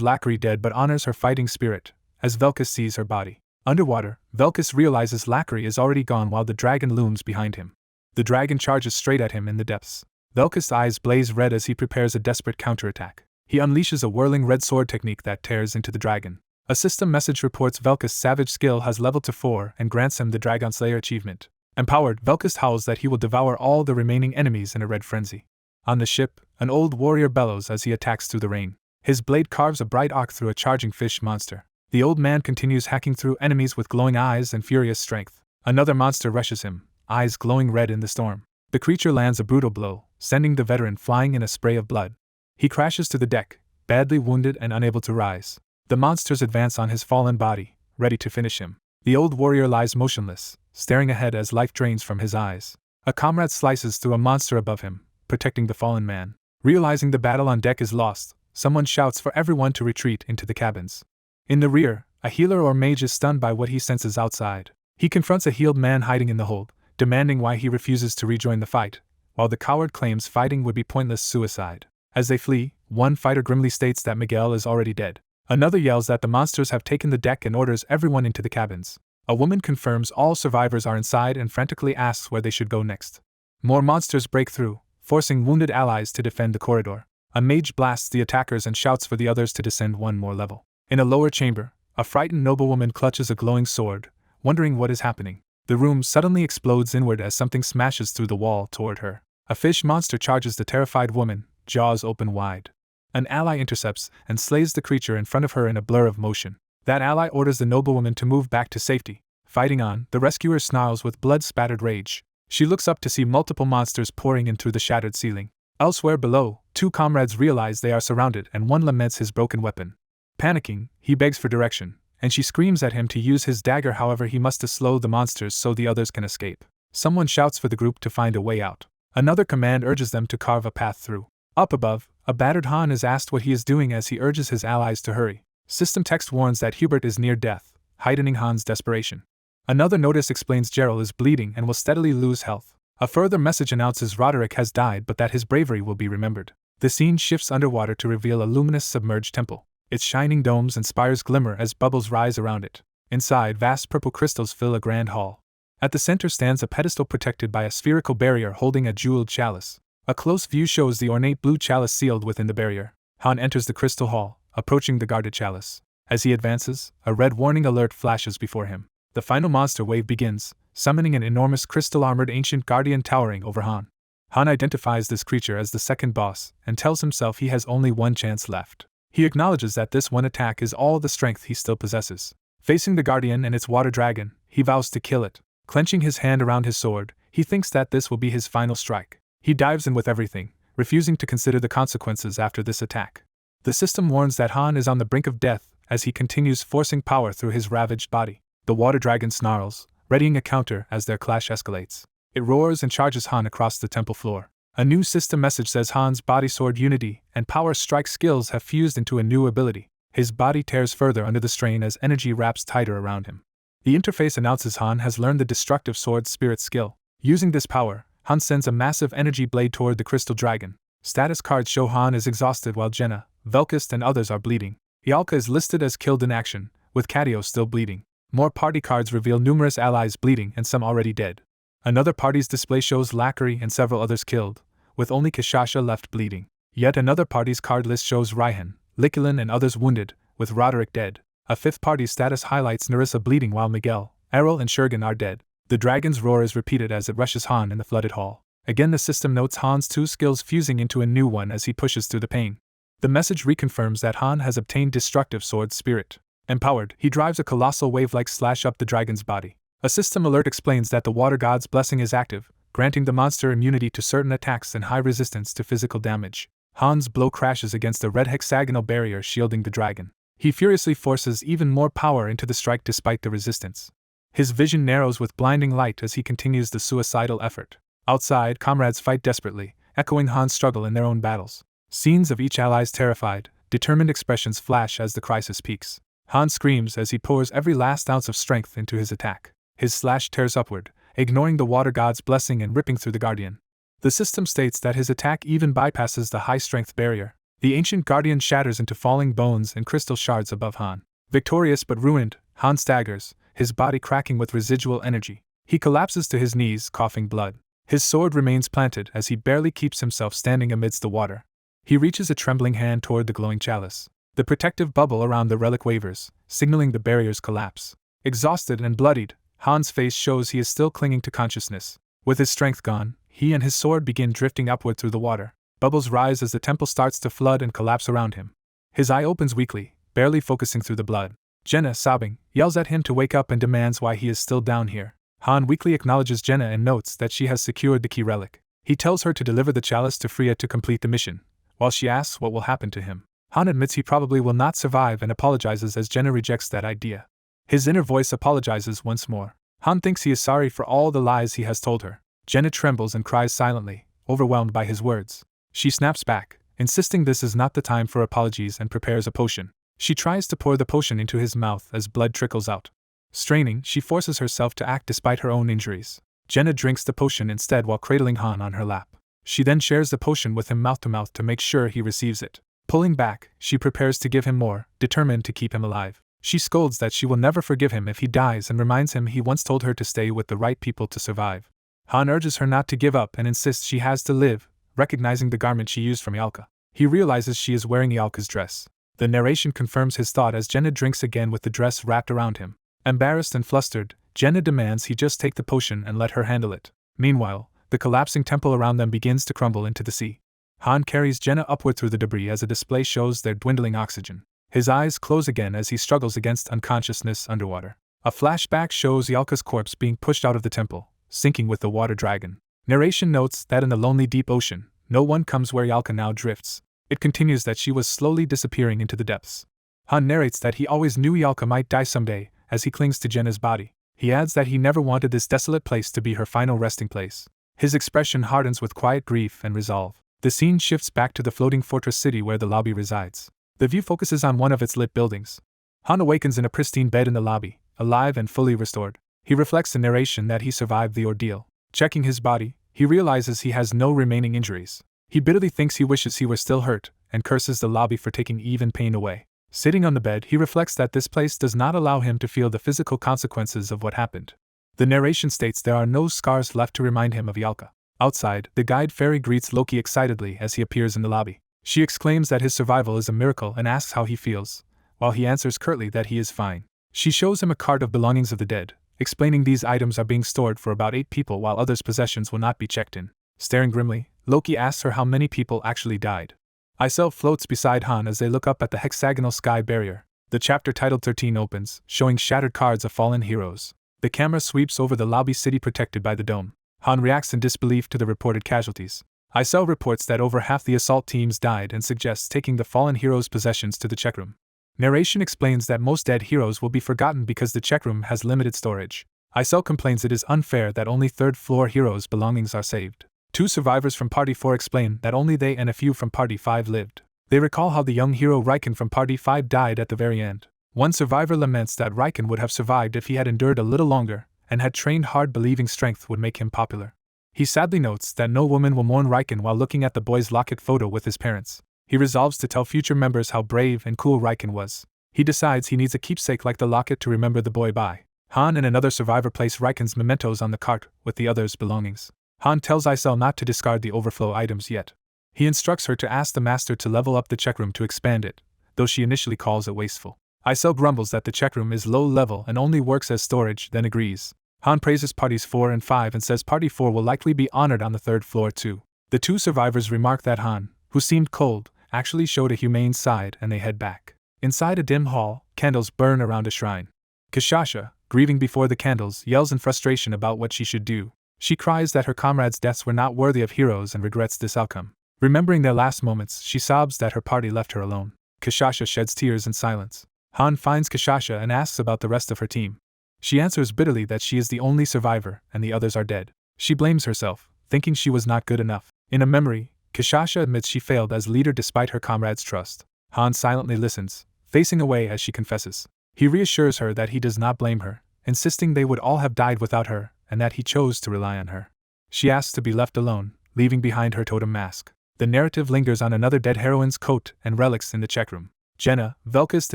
Lacary dead but honors her fighting spirit, as Velkus sees her body. Underwater, Velkus realizes Lacary is already gone while the dragon looms behind him. The dragon charges straight at him in the depths. Velkus' eyes blaze red as he prepares a desperate counterattack. He unleashes a whirling red sword technique that tears into the dragon. A system message reports Velkus' savage skill has leveled to 4 and grants him the Dragon Slayer achievement. Empowered, Velkus howls that he will devour all the remaining enemies in a red frenzy. On the ship, an old warrior bellows as he attacks through the rain. His blade carves a bright arc through a charging fish monster. The old man continues hacking through enemies with glowing eyes and furious strength. Another monster rushes him, eyes glowing red in the storm. The creature lands a brutal blow, sending the veteran flying in a spray of blood. He crashes to the deck, badly wounded and unable to rise. The monsters advance on his fallen body, ready to finish him. The old warrior lies motionless, staring ahead as life drains from his eyes. A comrade slices through a monster above him, protecting the fallen man. Realizing the battle on deck is lost, someone shouts for everyone to retreat into the cabins. In the rear, a healer or mage is stunned by what he senses outside. He confronts a healed man hiding in the hold, demanding why he refuses to rejoin the fight, while the coward claims fighting would be pointless suicide. As they flee, one fighter grimly states that Miguel is already dead. Another yells that the monsters have taken the deck and orders everyone into the cabins. A woman confirms all survivors are inside and frantically asks where they should go next. More monsters break through, forcing wounded allies to defend the corridor. A mage blasts the attackers and shouts for the others to descend one more level. In a lower chamber, a frightened noblewoman clutches a glowing sword, wondering what is happening. The room suddenly explodes inward as something smashes through the wall toward her. A fish monster charges the terrified woman, jaws open wide. An ally intercepts and slays the creature in front of her in a blur of motion. That ally orders the noblewoman to move back to safety. Fighting on, the rescuer snarls with blood-spattered rage. She looks up to see multiple monsters pouring in through the shattered ceiling. Elsewhere below, 2 comrades realize they are surrounded and one laments his broken weapon. Panicking, he begs for direction, and she screams at him to use his dagger. However, he must slow the monsters so the others can escape. Someone shouts for the group to find a way out. Another command urges them to carve a path through. Up above, a battered Han is asked what he is doing as he urges his allies to hurry. System text warns that Hubert is near death, heightening Han's desperation. Another notice explains Gerald is bleeding and will steadily lose health. A further message announces Roderick has died but that his bravery will be remembered. The scene shifts underwater to reveal a luminous submerged temple. Its shining domes and spires glimmer as bubbles rise around it. Inside, vast purple crystals fill a grand hall. At the center stands a pedestal protected by a spherical barrier holding a jeweled chalice. A close view shows the ornate blue chalice sealed within the barrier. Han enters the crystal hall, approaching the guarded chalice. As he advances, a red warning alert flashes before him. The final monster wave begins, summoning an enormous crystal-armored ancient guardian towering over Han. Han identifies this creature as the second boss and tells himself he has only one chance left. He acknowledges that this one attack is all the strength he still possesses. Facing the Guardian and its water dragon, he vows to kill it. Clenching his hand around his sword, he thinks that this will be his final strike. He dives in with everything, refusing to consider the consequences after this attack. The system warns that Han is on the brink of death as he continues forcing power through his ravaged body. The water dragon snarls, readying a counter as their clash escalates. It roars and charges Han across the temple floor. A new system message says Han's body sword unity and power strike skills have fused into a new ability. His body tears further under the strain as energy wraps tighter around him. The interface announces Han has learned the destructive sword spirit skill. Using this power, Han sends a massive energy blade toward the crystal dragon. Status cards show Han is exhausted while Jenna, Velkist and others are bleeding. Ialka is listed as killed in action, with Katio still bleeding. More party cards reveal numerous allies bleeding and some already dead. Another party's display shows Lackery and several others killed, with only Kishasha left bleeding. Yet another party's card list shows Raihan, Likulin and others wounded, with Roderick dead. A fifth party's status highlights Narissa bleeding while Miguel, Errol and Shurgan are dead. The dragon's roar is repeated as it rushes Han in the flooded hall. Again the system notes Han's two skills fusing into a new one as he pushes through the pain. The message reconfirms that Han has obtained destructive sword spirit. Empowered, he drives a colossal wave-like slash up the dragon's body. A system alert explains that the water god's blessing is active, granting the monster immunity to certain attacks and high resistance to physical damage. Han's blow crashes against a red hexagonal barrier shielding the dragon. He furiously forces even more power into the strike despite the resistance. His vision narrows with blinding light as he continues the suicidal effort. Outside, comrades fight desperately, echoing Han's struggle in their own battles. Scenes of each ally's terrified, determined expressions flash as the crisis peaks. Han screams as he pours every last ounce of strength into his attack. His slash tears upward, ignoring the water god's blessing and ripping through the Guardian. The system states that his attack even bypasses the high-strength barrier. The ancient Guardian shatters into falling bones and crystal shards above Han. Victorious but ruined, Han staggers, his body cracking with residual energy. He collapses to his knees, coughing blood. His sword remains planted as he barely keeps himself standing amidst the water. He reaches a trembling hand toward the glowing chalice. The protective bubble around the relic wavers, signaling the barrier's collapse. Exhausted and bloodied, Han's face shows he is still clinging to consciousness. With his strength gone, he and his sword begin drifting upward through the water. Bubbles rise as the temple starts to flood and collapse around him. His eye opens weakly, barely focusing through the blood. Jenna, sobbing, yells at him to wake up and demands why he is still down here. Han weakly acknowledges Jenna and notes that she has secured the key relic. He tells her to deliver the chalice to Freya to complete the mission, while she asks what will happen to him. Han admits he probably will not survive and apologizes as Jenna rejects that idea. His inner voice apologizes once more. Han thinks he is sorry for all the lies he has told her. Jenna trembles and cries silently, overwhelmed by his words. She snaps back, insisting this is not the time for apologies and prepares a potion. She tries to pour the potion into his mouth as blood trickles out. Straining, she forces herself to act despite her own injuries. Jenna drinks the potion instead while cradling Han on her lap. She then shares the potion with him mouth to mouth to make sure he receives it. Pulling back, she prepares to give him more, determined to keep him alive. She scolds that she will never forgive him if he dies and reminds him he once told her to stay with the right people to survive. Han urges her not to give up and insists she has to live, recognizing the garment she used from Ialka. He realizes she is wearing Ialka's dress. The narration confirms his thought as Jenna drinks again with the dress wrapped around him. Embarrassed and flustered, Jenna demands he just take the potion and let her handle it. Meanwhile, the collapsing temple around them begins to crumble into the sea. Han carries Jenna upward through the debris as a display shows their dwindling oxygen. His eyes close again as he struggles against unconsciousness underwater. A flashback shows Ialka's corpse being pushed out of the temple, sinking with the water dragon. Narration notes that in the lonely deep ocean, no one comes where Ialka now drifts. It continues that she was slowly disappearing into the depths. Han narrates that he always knew Ialka might die someday, as he clings to Jenna's body. He adds that he never wanted this desolate place to be her final resting place. His expression hardens with quiet grief and resolve. The scene shifts back to the floating fortress city where the lobby resides. The view focuses on one of its lit buildings. Han awakens in a pristine bed in the lobby, alive and fully restored. He reflects in narration that he survived the ordeal. Checking his body, he realizes he has no remaining injuries. He bitterly thinks he wishes he were still hurt, and curses the lobby for taking even pain away. Sitting on the bed, he reflects that this place does not allow him to feel the physical consequences of what happened. The narration states there are no scars left to remind him of Ialka. Outside, the guide fairy greets Loki excitedly as he appears in the lobby. She exclaims that his survival is a miracle and asks how he feels, while he answers curtly that he is fine. She shows him a cart of belongings of the dead, explaining these items are being stored for about 8 people while others' possessions will not be checked in. Staring grimly, Loki asks her how many people actually died. Isel floats beside Han as they look up at the hexagonal sky barrier. The chapter titled 13 opens, showing shattered cards of fallen heroes. The camera sweeps over the lobby city protected by the dome. Han reacts in disbelief to the reported casualties. Isel reports that over half the assault teams died and suggests taking the fallen heroes' possessions to the check room. Narration explains that most dead heroes will be forgotten because the check room has limited storage. Isel complains it is unfair that only third-floor heroes' belongings are saved. 2 survivors from Party 4 explain that only they and a few from Party 5 lived. They recall how the young hero Riken from Party 5 died at the very end. One survivor laments that Riken would have survived if he had endured a little longer, and had trained hard, believing strength would make him popular. He sadly notes that no woman will mourn Riken while looking at the boy's locket photo with his parents. He resolves to tell future members how brave and cool Riken was. He decides he needs a keepsake like the locket to remember the boy by. Han and another survivor place Riken's mementos on the cart with the others' belongings. Han tells Isel not to discard the overflow items yet. He instructs her to ask the master to level up the check room to expand it, though she initially calls it wasteful. Isel grumbles that the check room is low level and only works as storage, then agrees. Han praises Parties 4 and 5 and says Party 4 will likely be honored on the 3rd floor too. The 2 survivors remark that Han, who seemed cold, actually showed a humane side, and they head back. Inside a dim hall, candles burn around a shrine. Kashasha, grieving before the candles, yells in frustration about what she should do. She cries that her comrades' deaths were not worthy of heroes and regrets this outcome. Remembering their last moments, she sobs that her party left her alone. Kashasha sheds tears in silence. Han finds Kashasha and asks about the rest of her team. She answers bitterly that she is the only survivor and the others are dead. She blames herself, thinking she was not good enough. In a memory, Kashasha admits she failed as leader despite her comrades' trust. Han silently listens, facing away as she confesses. He reassures her that he does not blame her, insisting they would all have died without her, and that he chose to rely on her. She asks to be left alone, leaving behind her totem mask. The narrative lingers on another dead heroine's coat and relics in the check room. Jenna, Velkist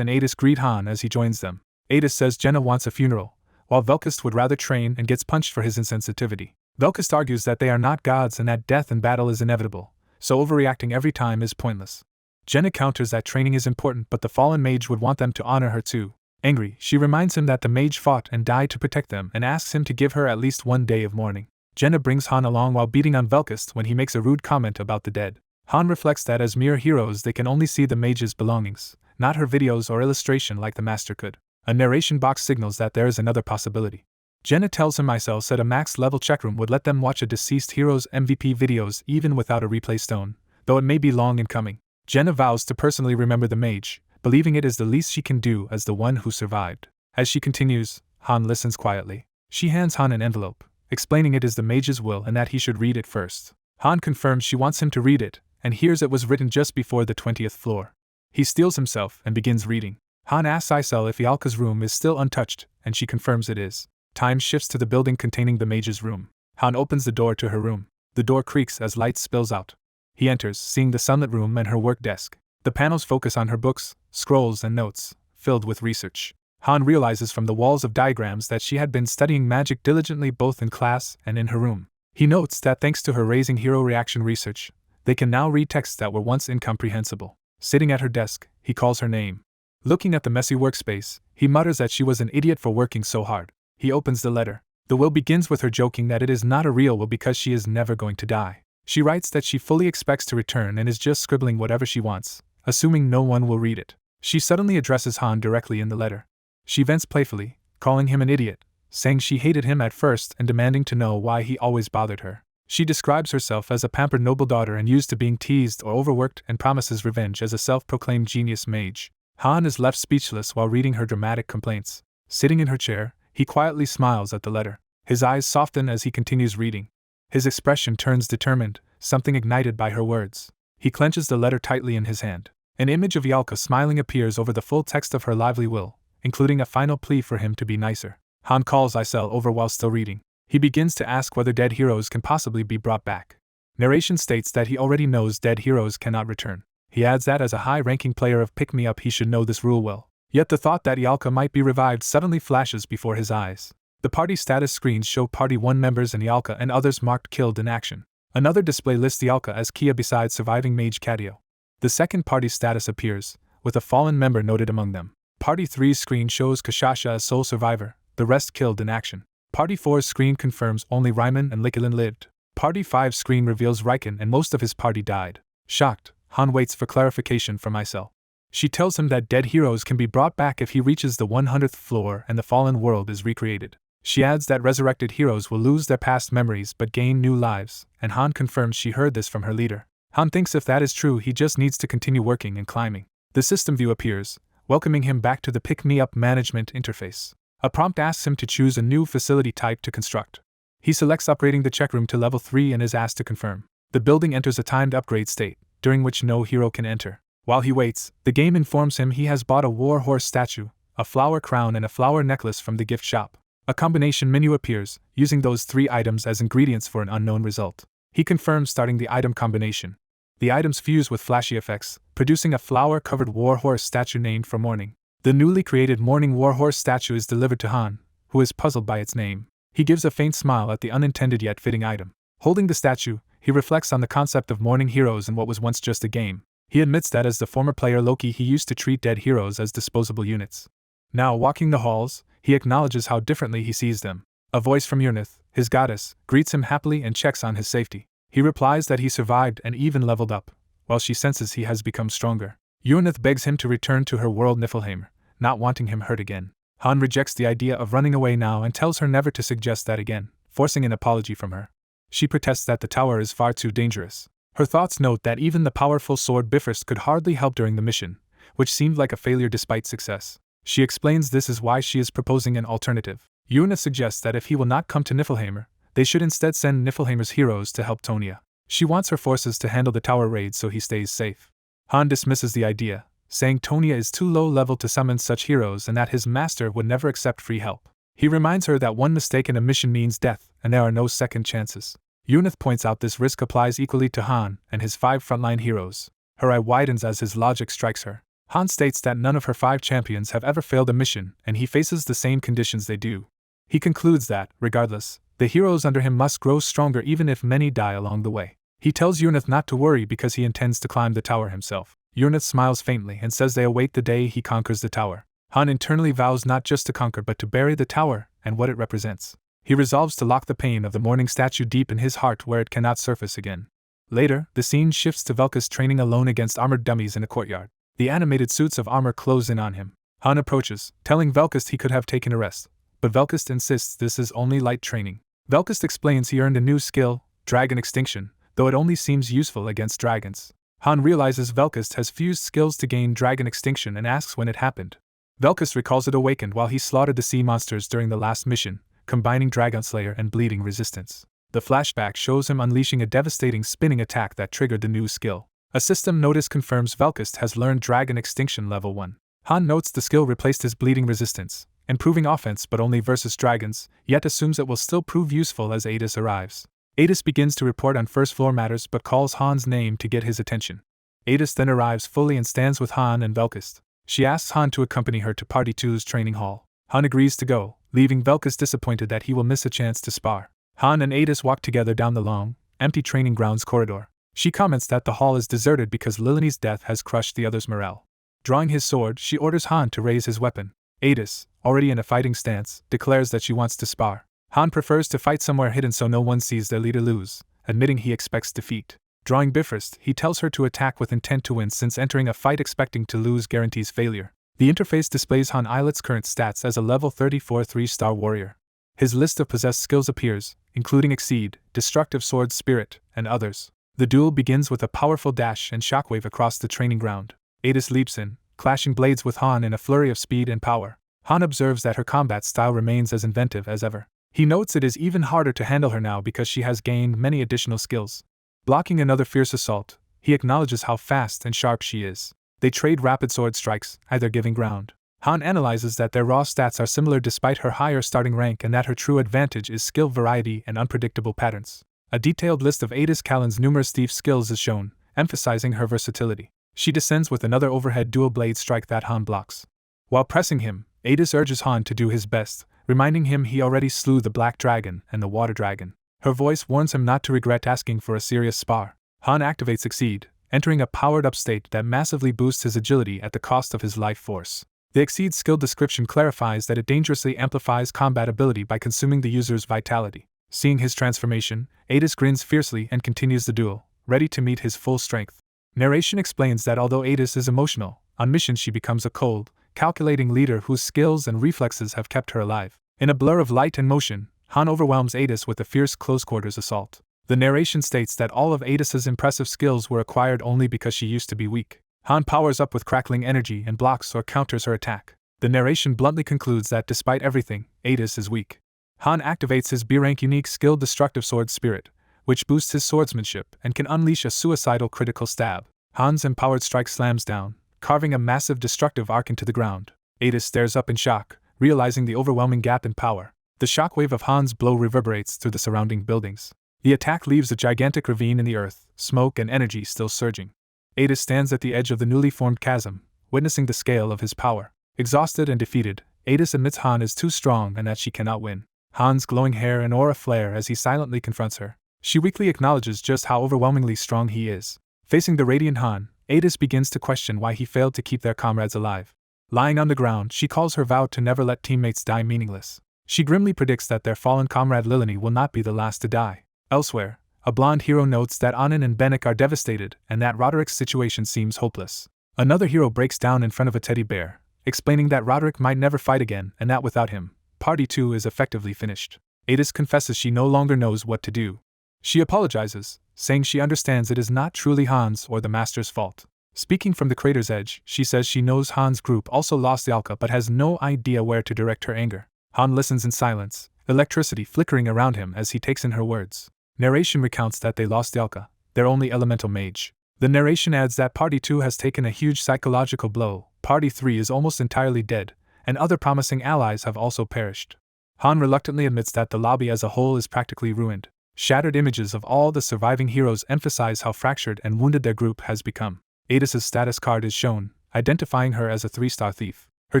and Adis greet Han as he joins them. Adis says Jenna wants a funeral, while Velkist would rather train and gets punched for his insensitivity. Velkist argues that they are not gods and that death in battle is inevitable, so overreacting every time is pointless. Jenna counters that training is important but the fallen mage would want them to honor her too. Angry, she reminds him that the mage fought and died to protect them and asks him to give her at least one day of mourning. Jenna brings Han along while beating on Velkist when he makes a rude comment about the dead. Han reflects that as mere heroes they can only see the mage's belongings, not her videos or illustration like the master could. A narration box signals that there is another possibility. Jenna tells him Isel said a max-level checkroom would let them watch a deceased hero's MVP videos even without a replay stone, though it may be long in coming. Jenna vows to personally remember the mage, believing it is the least she can do as the one who survived. As she continues, Han listens quietly. She hands Han an envelope, explaining it is the mage's will and that he should read it first. Han confirms she wants him to read it, and hears it was written just before the 20th floor. He steels himself and begins reading. Han asks Isel if Ialka's room is still untouched, and she confirms it is. Time shifts to the building containing the mage's room. Han opens the door to her room. The door creaks as light spills out. He enters, seeing the sunlit room and her work desk. The panels focus on her books, scrolls and notes, filled with research. Han realizes from the walls of diagrams that she had been studying magic diligently both in class and in her room. He notes that thanks to her raising hero reaction research, they can now read texts that were once incomprehensible. Sitting at her desk, he calls her name. Looking at the messy workspace, he mutters that she was an idiot for working so hard. He opens the letter. The will begins with her joking that it is not a real will because she is never going to die. She writes that she fully expects to return and is just scribbling whatever she wants, assuming no one will read it. She suddenly addresses Han directly in the letter. She vents playfully, calling him an idiot, saying she hated him at first and demanding to know why he always bothered her. She describes herself as a pampered noble daughter and used to being teased or overworked and promises revenge as a self-proclaimed genius mage. Han is left speechless while reading her dramatic complaints. Sitting in her chair, he quietly smiles at the letter. His eyes soften as he continues reading. His expression turns determined, something ignited by her words. He clenches the letter tightly in his hand. An image of Ialka smiling appears over the full text of her lively will, including a final plea for him to be nicer. Han calls Isel over while still reading. He begins to ask whether dead heroes can possibly be brought back. Narration states that he already knows dead heroes cannot return. He adds that as a high-ranking player of Pick-Me-Up he should know this rule well. Yet the thought that Ialka might be revived suddenly flashes before his eyes. The party status screens show Party 1 members and Ialka and others marked killed in action. Another display lists Ialka as Kia beside surviving mage Cadio. The second party status appears, with a fallen member noted among them. Party 3's screen shows Kashasha as sole survivor, the rest killed in action. Party 4's screen confirms only Ryman and Likilin lived. Party 5's screen reveals Riken and most of his party died. Shocked, Han waits for clarification from Isel. She tells him that dead heroes can be brought back if he reaches the 100th floor and the fallen world is recreated. She adds that resurrected heroes will lose their past memories but gain new lives, and Han confirms she heard this from her leader. Han thinks if that is true, he just needs to continue working and climbing. The system view appears, welcoming him back to the pick-me-up management interface. A prompt asks him to choose a new facility type to construct. He selects upgrading the check room to level 3 and is asked to confirm. The building enters a timed upgrade state, during which no hero can enter. While he waits, the game informs him he has bought a war horse statue, a flower crown and a flower necklace from the gift shop. A combination menu appears, using those 3 items as ingredients for an unknown result. He confirms starting the item combination. The items fuse with flashy effects, producing a flower-covered warhorse statue named for Morning. The newly created Morning warhorse statue is delivered to Han, who is puzzled by its name. He gives a faint smile at the unintended yet fitting item. Holding the statue, he reflects on the concept of morning heroes and what was once just a game. He admits that as the former player Loki, he used to treat dead heroes as disposable units. Now, walking the halls, he acknowledges how differently he sees them. A voice from Urnith, his goddess, greets him happily and checks on his safety. He replies that he survived and even leveled up, while she senses he has become stronger. Urnith begs him to return to her world Niflheim, not wanting him hurt again. Han rejects the idea of running away now and tells her never to suggest that again, forcing an apology from her. She protests that the tower is far too dangerous. Her thoughts note that even the powerful sword Bifrost could hardly help during the mission, which seemed like a failure despite success. She explains this is why she is proposing an alternative. Urnith suggests that if he will not come to Niflheim, they should instead send Niflheim's heroes to help Tonya. She wants her forces to handle the tower raid so he stays safe. Han dismisses the idea, saying Tonya is too low level to summon such heroes and that his master would never accept free help. He reminds her that one mistake in a mission means death, and there are no second chances. Urnith points out this risk applies equally to Han and his 5 frontline heroes. Her eye widens as his logic strikes her. Han states that none of her 5 champions have ever failed a mission, and he faces the same conditions they do. He concludes that, regardless, the heroes under him must grow stronger even if many die along the way. He tells Urnith not to worry because he intends to climb the tower himself. Urnith smiles faintly and says they await the day he conquers the tower. Han internally vows not just to conquer but to bury the tower and what it represents. He resolves to lock the pain of the morning statue deep in his heart where it cannot surface again. Later, the scene shifts to Velkus training alone against armored dummies in a courtyard. The animated suits of armor close in on him. Han approaches, telling Velkus he could have taken a rest, but Velkus insists this is only light training. Velkus explains he earned a new skill, Dragon Extinction, though it only seems useful against dragons. Han realizes Velkus has fused skills to gain Dragon Extinction and asks when it happened. Velkus recalls it awakened while he slaughtered the sea monsters during the last mission, combining Dragon Slayer and Bleeding Resistance. The flashback shows him unleashing a devastating spinning attack that triggered the new skill. A system notice confirms Velkus has learned Dragon Extinction level 1. Han notes the skill replaced his Bleeding Resistance, improving offense but only versus dragons, yet assumes it will still prove useful as Adis arrives. Adis begins to report on first floor matters but calls Han's name to get his attention. Adis then arrives fully and stands with Han and Velkus. She asks Han to accompany her to Party 2's training hall. Han agrees to go, leaving Velkus disappointed that he will miss a chance to spar. Han and Adis walk together down the long, empty training grounds corridor. She comments that the hall is deserted because Lilini's death has crushed the others' morale. Drawing his sword, she orders Han to raise his weapon. Adis, already in a fighting stance, declares that she wants to spar. Han prefers to fight somewhere hidden so no one sees their leader lose, admitting he expects defeat. Drawing Bifrost, he tells her to attack with intent to win since entering a fight expecting to lose guarantees failure. The interface displays Han Islet's current stats as a level 34 3-star warrior. His list of possessed skills appears, including Exceed, Destructive Sword Spirit, and others. The duel begins with a powerful dash and shockwave across the training ground. Adis leaps in, clashing blades with Han in a flurry of speed and power. Han observes that her combat style remains as inventive as ever. He notes it is even harder to handle her now because she has gained many additional skills. Blocking another fierce assault, he acknowledges how fast and sharp she is. They trade rapid sword strikes, either giving ground. Han analyzes that their raw stats are similar despite her higher starting rank and that her true advantage is skill variety and unpredictable patterns. A detailed list of Adis Kallen's numerous thief skills is shown, emphasizing her versatility. She descends with another overhead dual blade strike that Han blocks. While pressing him, Adis urges Han to do his best, reminding him he already slew the Black Dragon and the Water Dragon. Her voice warns him not to regret asking for a serious spar. Han activates Exceed, entering a powered-up state that massively boosts his agility at the cost of his life force. The Exceed skill description clarifies that it dangerously amplifies combat ability by consuming the user's vitality. Seeing his transformation, Adis grins fiercely and continues the duel, ready to meet his full strength. Narration explains that although Adis is emotional, on mission she becomes a cold, calculating leader whose skills and reflexes have kept her alive. In a blur of light and motion, Han overwhelms Adis with a fierce close-quarters assault. The narration states that all of Adis's impressive skills were acquired only because she used to be weak. Han powers up with crackling energy and blocks or counters her attack. The narration bluntly concludes that despite everything, Adis is weak. Han activates his B-rank unique skill Destructive Sword Spirit, which boosts his swordsmanship and can unleash a suicidal critical stab. Han's empowered strike slams down, carving a massive destructive arc into the ground. Adis stares up in shock, realizing the overwhelming gap in power. The shockwave of Han's blow reverberates through the surrounding buildings. The attack leaves a gigantic ravine in the earth, smoke and energy still surging. Adis stands at the edge of the newly formed chasm, witnessing the scale of his power. Exhausted and defeated, Adis admits Han is too strong and that she cannot win. Han's glowing hair and aura flare as he silently confronts her. She weakly acknowledges just how overwhelmingly strong he is. Facing the radiant Han, Adis begins to question why he failed to keep their comrades alive. Lying on the ground, she calls her vow to never let teammates die meaningless. She grimly predicts that their fallen comrade Lilini will not be the last to die. Elsewhere, a blonde hero notes that Anan and Bennick are devastated and that Roderick's situation seems hopeless. Another hero breaks down in front of a teddy bear, explaining that Roderick might never fight again and that without him, Party 2 is effectively finished. Adis confesses she no longer knows what to do. She apologizes, saying she understands it is not truly Han's or the Master's fault. Speaking from the crater's edge, she says she knows Han's group also lost the Alka but has no idea where to direct her anger. Han listens in silence, electricity flickering around him as he takes in her words. Narration recounts that they lost Yalka, their only elemental mage. The narration adds that Party 2 has taken a huge psychological blow, Party 3 is almost entirely dead, and other promising allies have also perished. Han reluctantly admits that the lobby as a whole is practically ruined. Shattered images of all the surviving heroes emphasize how fractured and wounded their group has become. Adis's status card is shown, identifying her as a 3-star thief. Her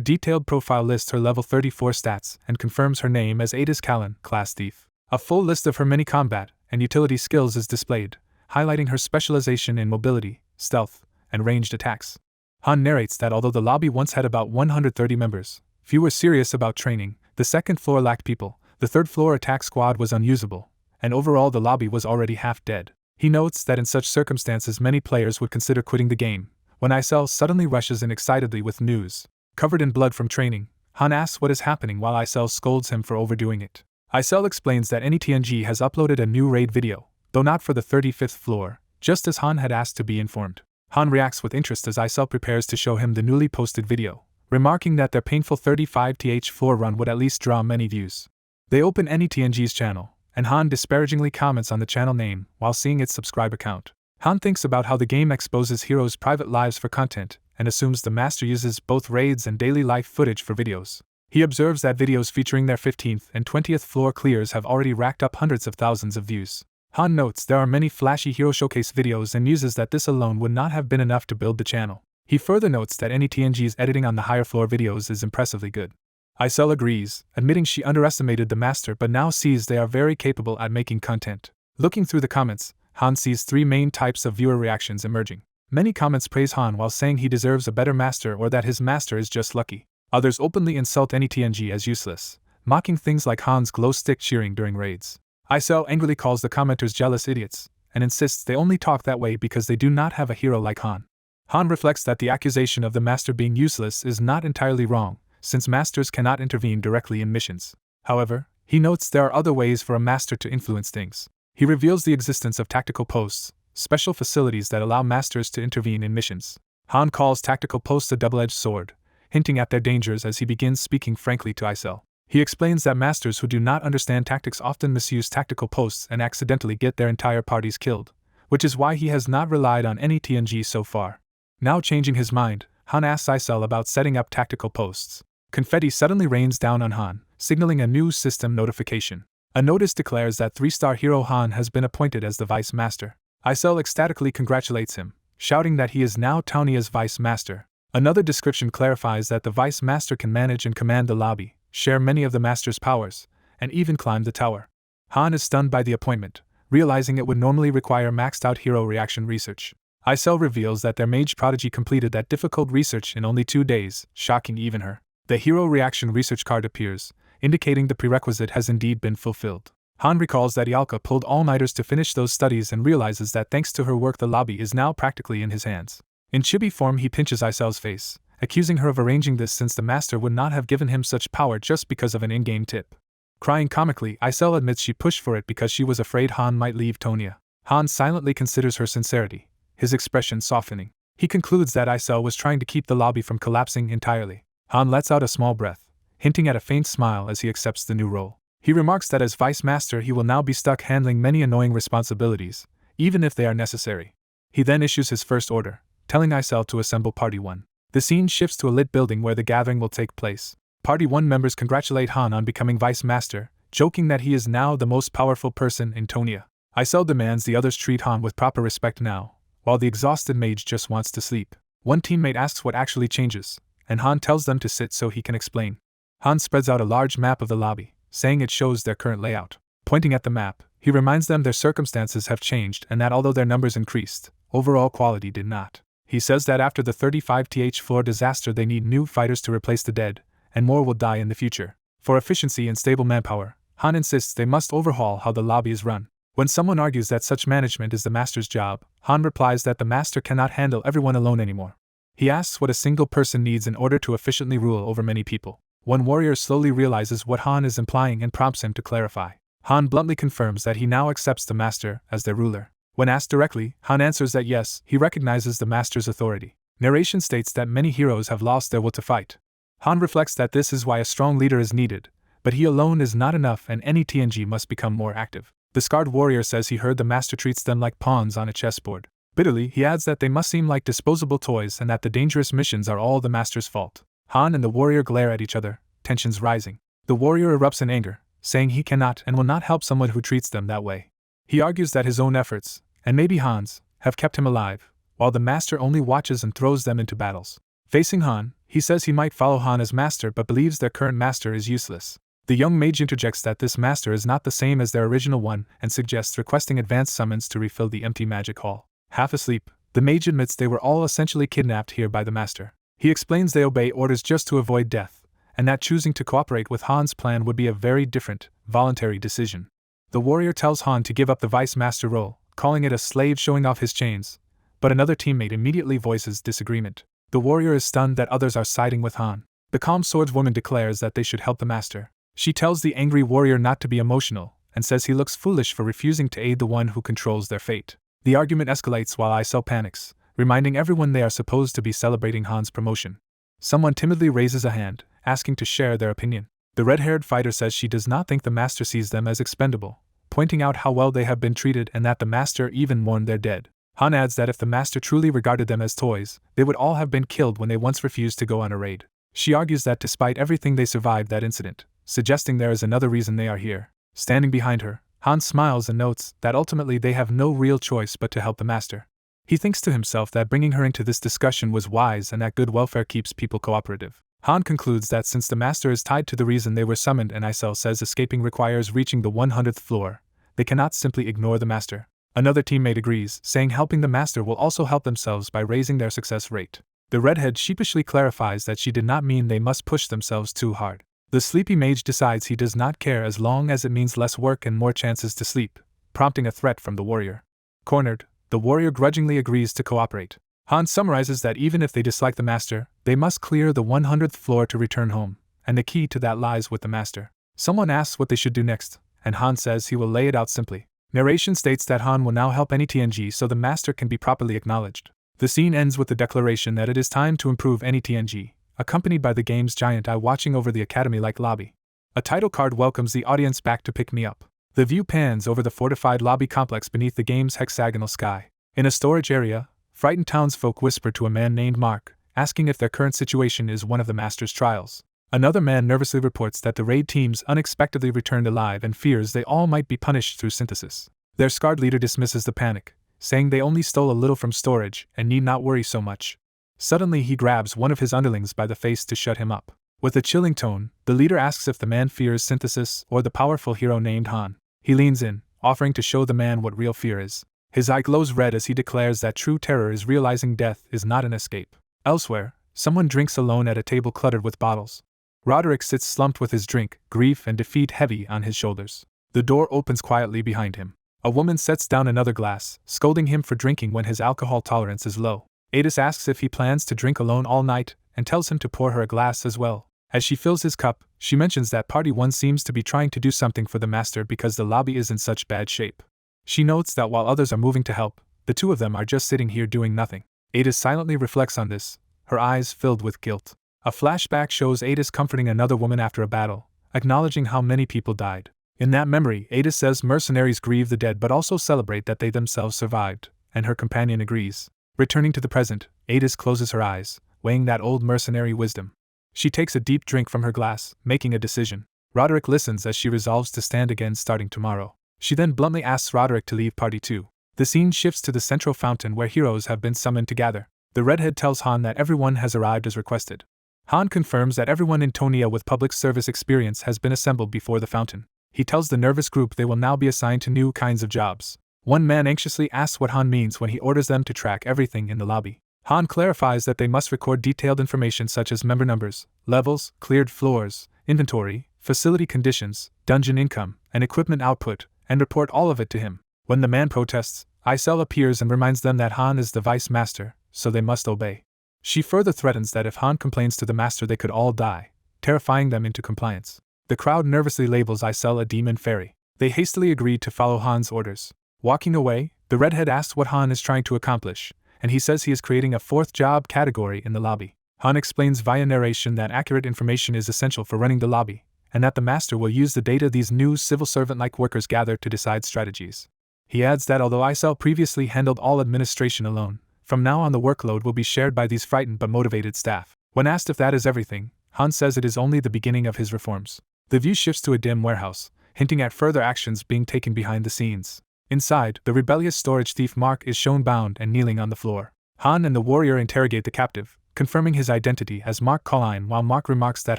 detailed profile lists her level 34 stats and confirms her name as Adis Callan, class thief. A full list of her many combat and utility skills is displayed, highlighting her specialization in mobility, stealth, and ranged attacks. Han narrates that although the lobby once had about 130 members, few were serious about training, the second floor lacked people, the third floor attack squad was unusable, and overall the lobby was already half dead. He notes that in such circumstances many players would consider quitting the game, when Isel suddenly rushes in excitedly with news. Covered in blood from training, Han asks what is happening while Isel scolds him for overdoing it. Isel explains that NETNG has uploaded a new raid video, though not for the 35th floor, just as Han had asked to be informed. Han reacts with interest as Isel prepares to show him the newly posted video, remarking that their painful 35th floor run would at least draw many views. They open NETNG's channel, and Han disparagingly comments on the channel name while seeing its subscriber count. Han thinks about how the game exposes heroes' private lives for content, and assumes the master uses both raids and daily life footage for videos. He observes that videos featuring their 15th and 20th floor clears have already racked up hundreds of thousands of views. Han notes there are many flashy hero showcase videos and muses that this alone would not have been enough to build the channel. He further notes that NETNG's editing on the higher floor videos is impressively good. Isel agrees, admitting she underestimated the master but now sees they are very capable at making content. Looking through the comments, Han sees 3 main types of viewer reactions emerging. Many comments praise Han while saying he deserves a better master or that his master is just lucky. Others openly insult NETNG as useless, mocking things like Han's glow stick cheering during raids. Isel angrily calls the commenters jealous idiots, and insists they only talk that way because they do not have a hero like Han. Han reflects that the accusation of the master being useless is not entirely wrong, since masters cannot intervene directly in missions. However, he notes there are other ways for a master to influence things. He reveals the existence of tactical posts, special facilities that allow masters to intervene in missions. Han calls tactical posts a double-edged sword, hinting at their dangers as he begins speaking frankly to Isel. He explains that masters who do not understand tactics often misuse tactical posts and accidentally get their entire parties killed, which is why he has not relied on any TNG so far. Now changing his mind, Han asks Isel about setting up tactical posts. Confetti suddenly rains down on Han, signaling a new system notification. A notice declares that 3-star hero Han has been appointed as the Vice Master. Isel ecstatically congratulates him, shouting that he is now Taunia's Vice Master. Another description clarifies that the Vice Master can manage and command the lobby, share many of the Master's powers, and even climb the tower. Han is stunned by the appointment, realizing it would normally require maxed-out hero reaction research. Isel reveals that their mage prodigy completed that difficult research in only 2 days, shocking even her. The hero reaction research card appears, indicating the prerequisite has indeed been fulfilled. Han recalls that Ialka pulled all-nighters to finish those studies and realizes that thanks to her work the lobby is now practically in his hands. In chibi form he pinches Isel's face, accusing her of arranging this since the master would not have given him such power just because of an in-game tip. Crying comically, Isel admits she pushed for it because she was afraid Han might leave Tonya. Han silently considers her sincerity, his expression softening. He concludes that Isel was trying to keep the lobby from collapsing entirely. Han lets out a small breath, hinting at a faint smile as he accepts the new role. He remarks that as Vice Master he will now be stuck handling many annoying responsibilities, even if they are necessary. He then issues his first order, telling Isel to assemble Party 1. The scene shifts to a lit building where the gathering will take place. Party 1 members congratulate Han on becoming Vice Master, joking that he is now the most powerful person in Tonya. Isel demands the others treat Han with proper respect now, while the exhausted mage just wants to sleep. One teammate asks what actually changes, and Han tells them to sit so he can explain. Han spreads out a large map of the lobby, saying it shows their current layout. Pointing at the map, he reminds them their circumstances have changed and that although their numbers increased, overall quality did not. He says that after the 35th floor disaster they need new fighters to replace the dead, and more will die in the future. For efficiency and stable manpower, Han insists they must overhaul how the lobby is run. When someone argues that such management is the master's job, Han replies that the master cannot handle everyone alone anymore. He asks what a single person needs in order to efficiently rule over many people. One warrior slowly realizes what Han is implying and prompts him to clarify. Han bluntly confirms that he now accepts the master as their ruler. When asked directly, Han answers that yes, he recognizes the master's authority. Narration states that many heroes have lost their will to fight. Han reflects that this is why a strong leader is needed, but he alone is not enough and any TNG must become more active. The scarred warrior says he heard the master treats them like pawns on a chessboard. Bitterly, he adds that they must seem like disposable toys and that the dangerous missions are all the master's fault. Han and the warrior glare at each other, tensions rising. The warrior erupts in anger, saying he cannot and will not help someone who treats them that way. He argues that his own efforts, and maybe Han's, have kept him alive, while the master only watches and throws them into battles. Facing Han, he says he might follow Han as master but believes their current master is useless. The young mage interjects that this master is not the same as their original one and suggests requesting advanced summons to refill the empty magic hall. Half asleep, the mage admits they were all essentially kidnapped here by the master. He explains they obey orders just to avoid death, and that choosing to cooperate with Han's plan would be a very different, voluntary decision. The warrior tells Han to give up the vice master role, calling it a slave showing off his chains, but another teammate immediately voices disagreement. The warrior is stunned that others are siding with Han. The calm swordswoman declares that they should help the master. She tells the angry warrior not to be emotional, and says he looks foolish for refusing to aid the one who controls their fate. The argument escalates while Isel panics, reminding everyone they are supposed to be celebrating Han's promotion. Someone timidly raises a hand, asking to share their opinion. The red-haired fighter says she does not think the master sees them as expendable, pointing out how well they have been treated and that the master even mourned their dead. Han adds that if the master truly regarded them as toys, they would all have been killed when they once refused to go on a raid. She argues that despite everything they survived that incident, suggesting there is another reason they are here. Standing behind her, Han smiles and notes that ultimately they have no real choice but to help the master. He thinks to himself that bringing her into this discussion was wise and that good welfare keeps people cooperative. Han concludes that since the master is tied to the reason they were summoned and Isel says escaping requires reaching the 100th floor, they cannot simply ignore the master. Another teammate agrees, saying helping the master will also help themselves by raising their success rate. The redhead sheepishly clarifies that she did not mean they must push themselves too hard. The sleepy mage decides he does not care as long as it means less work and more chances to sleep, prompting a threat from the warrior. Cornered, the warrior grudgingly agrees to cooperate. Han summarizes that even if they dislike the master, they must clear the 100th floor to return home, and the key to that lies with the master. Someone asks what they should do next, and Han says he will lay it out simply. Narration states that Han will now help any TNG so the master can be properly acknowledged. The scene ends with the declaration that it is time to improve any TNG, accompanied by the game's giant eye watching over the academy-like lobby. A title card welcomes the audience back to pick me up. The view pans over the fortified lobby complex beneath the game's hexagonal sky. In a storage area, frightened townsfolk whisper to a man named Mark, asking if their current situation is one of the master's trials. Another man nervously reports that the raid teams unexpectedly returned alive and fears they all might be punished through synthesis. Their scarred leader dismisses the panic, saying they only stole a little from storage and need not worry so much. Suddenly he grabs one of his underlings by the face to shut him up. With a chilling tone, the leader asks if the man fears synthesis or the powerful hero named Han. He leans in, offering to show the man what real fear is. His eye glows red as he declares that true terror is realizing death is not an escape. Elsewhere, someone drinks alone at a table cluttered with bottles. Roderick sits slumped with his drink, grief and defeat heavy on his shoulders. The door opens quietly behind him. A woman sets down another glass, scolding him for drinking when his alcohol tolerance is low. Adis asks if he plans to drink alone all night, and tells him to pour her a glass as well. As she fills his cup, she mentions that Party 1 seems to be trying to do something for the master because the lobby is in such bad shape. She notes that while others are moving to help, the two of them are just sitting here doing nothing. Adis silently reflects on this, her eyes filled with guilt. A flashback shows Adis comforting another woman after a battle, acknowledging how many people died. In that memory, Adis says mercenaries grieve the dead but also celebrate that they themselves survived, and her companion agrees. Returning to the present, Adis closes her eyes, weighing that old mercenary wisdom. She takes a deep drink from her glass, making a decision. Roderick listens as she resolves to stand again starting tomorrow. She then bluntly asks Roderick to leave Party 2. The scene shifts to the central fountain where heroes have been summoned to gather. The redhead tells Han that everyone has arrived as requested. Han confirms that everyone in Tonia with public service experience has been assembled before the fountain. He tells the nervous group they will now be assigned to new kinds of jobs. One man anxiously asks what Han means when he orders them to track everything in the lobby. Han clarifies that they must record detailed information such as member numbers, levels, cleared floors, inventory, facility conditions, dungeon income, and equipment output, and report all of it to him. When the man protests, Isel appears and reminds them that Han is the vice master, so they must obey. She further threatens that if Han complains to the master they could all die, terrifying them into compliance. The crowd nervously labels Isel a demon fairy. They hastily agree to follow Han's orders. Walking away, the redhead asks what Han is trying to accomplish, and he says he is creating a fourth job category in the lobby. Han explains via narration that accurate information is essential for running the lobby, and that the master will use the data these new civil servant-like workers gather to decide strategies. He adds that although Isel previously handled all administration alone, from now on the workload will be shared by these frightened but motivated staff. When asked if that is everything, Han says it is only the beginning of his reforms. The view shifts to a dim warehouse, hinting at further actions being taken behind the scenes. Inside, the rebellious storage thief Mark is shown bound and kneeling on the floor. Han and the warrior interrogate the captive, confirming his identity as Mark Colline, while Mark remarks that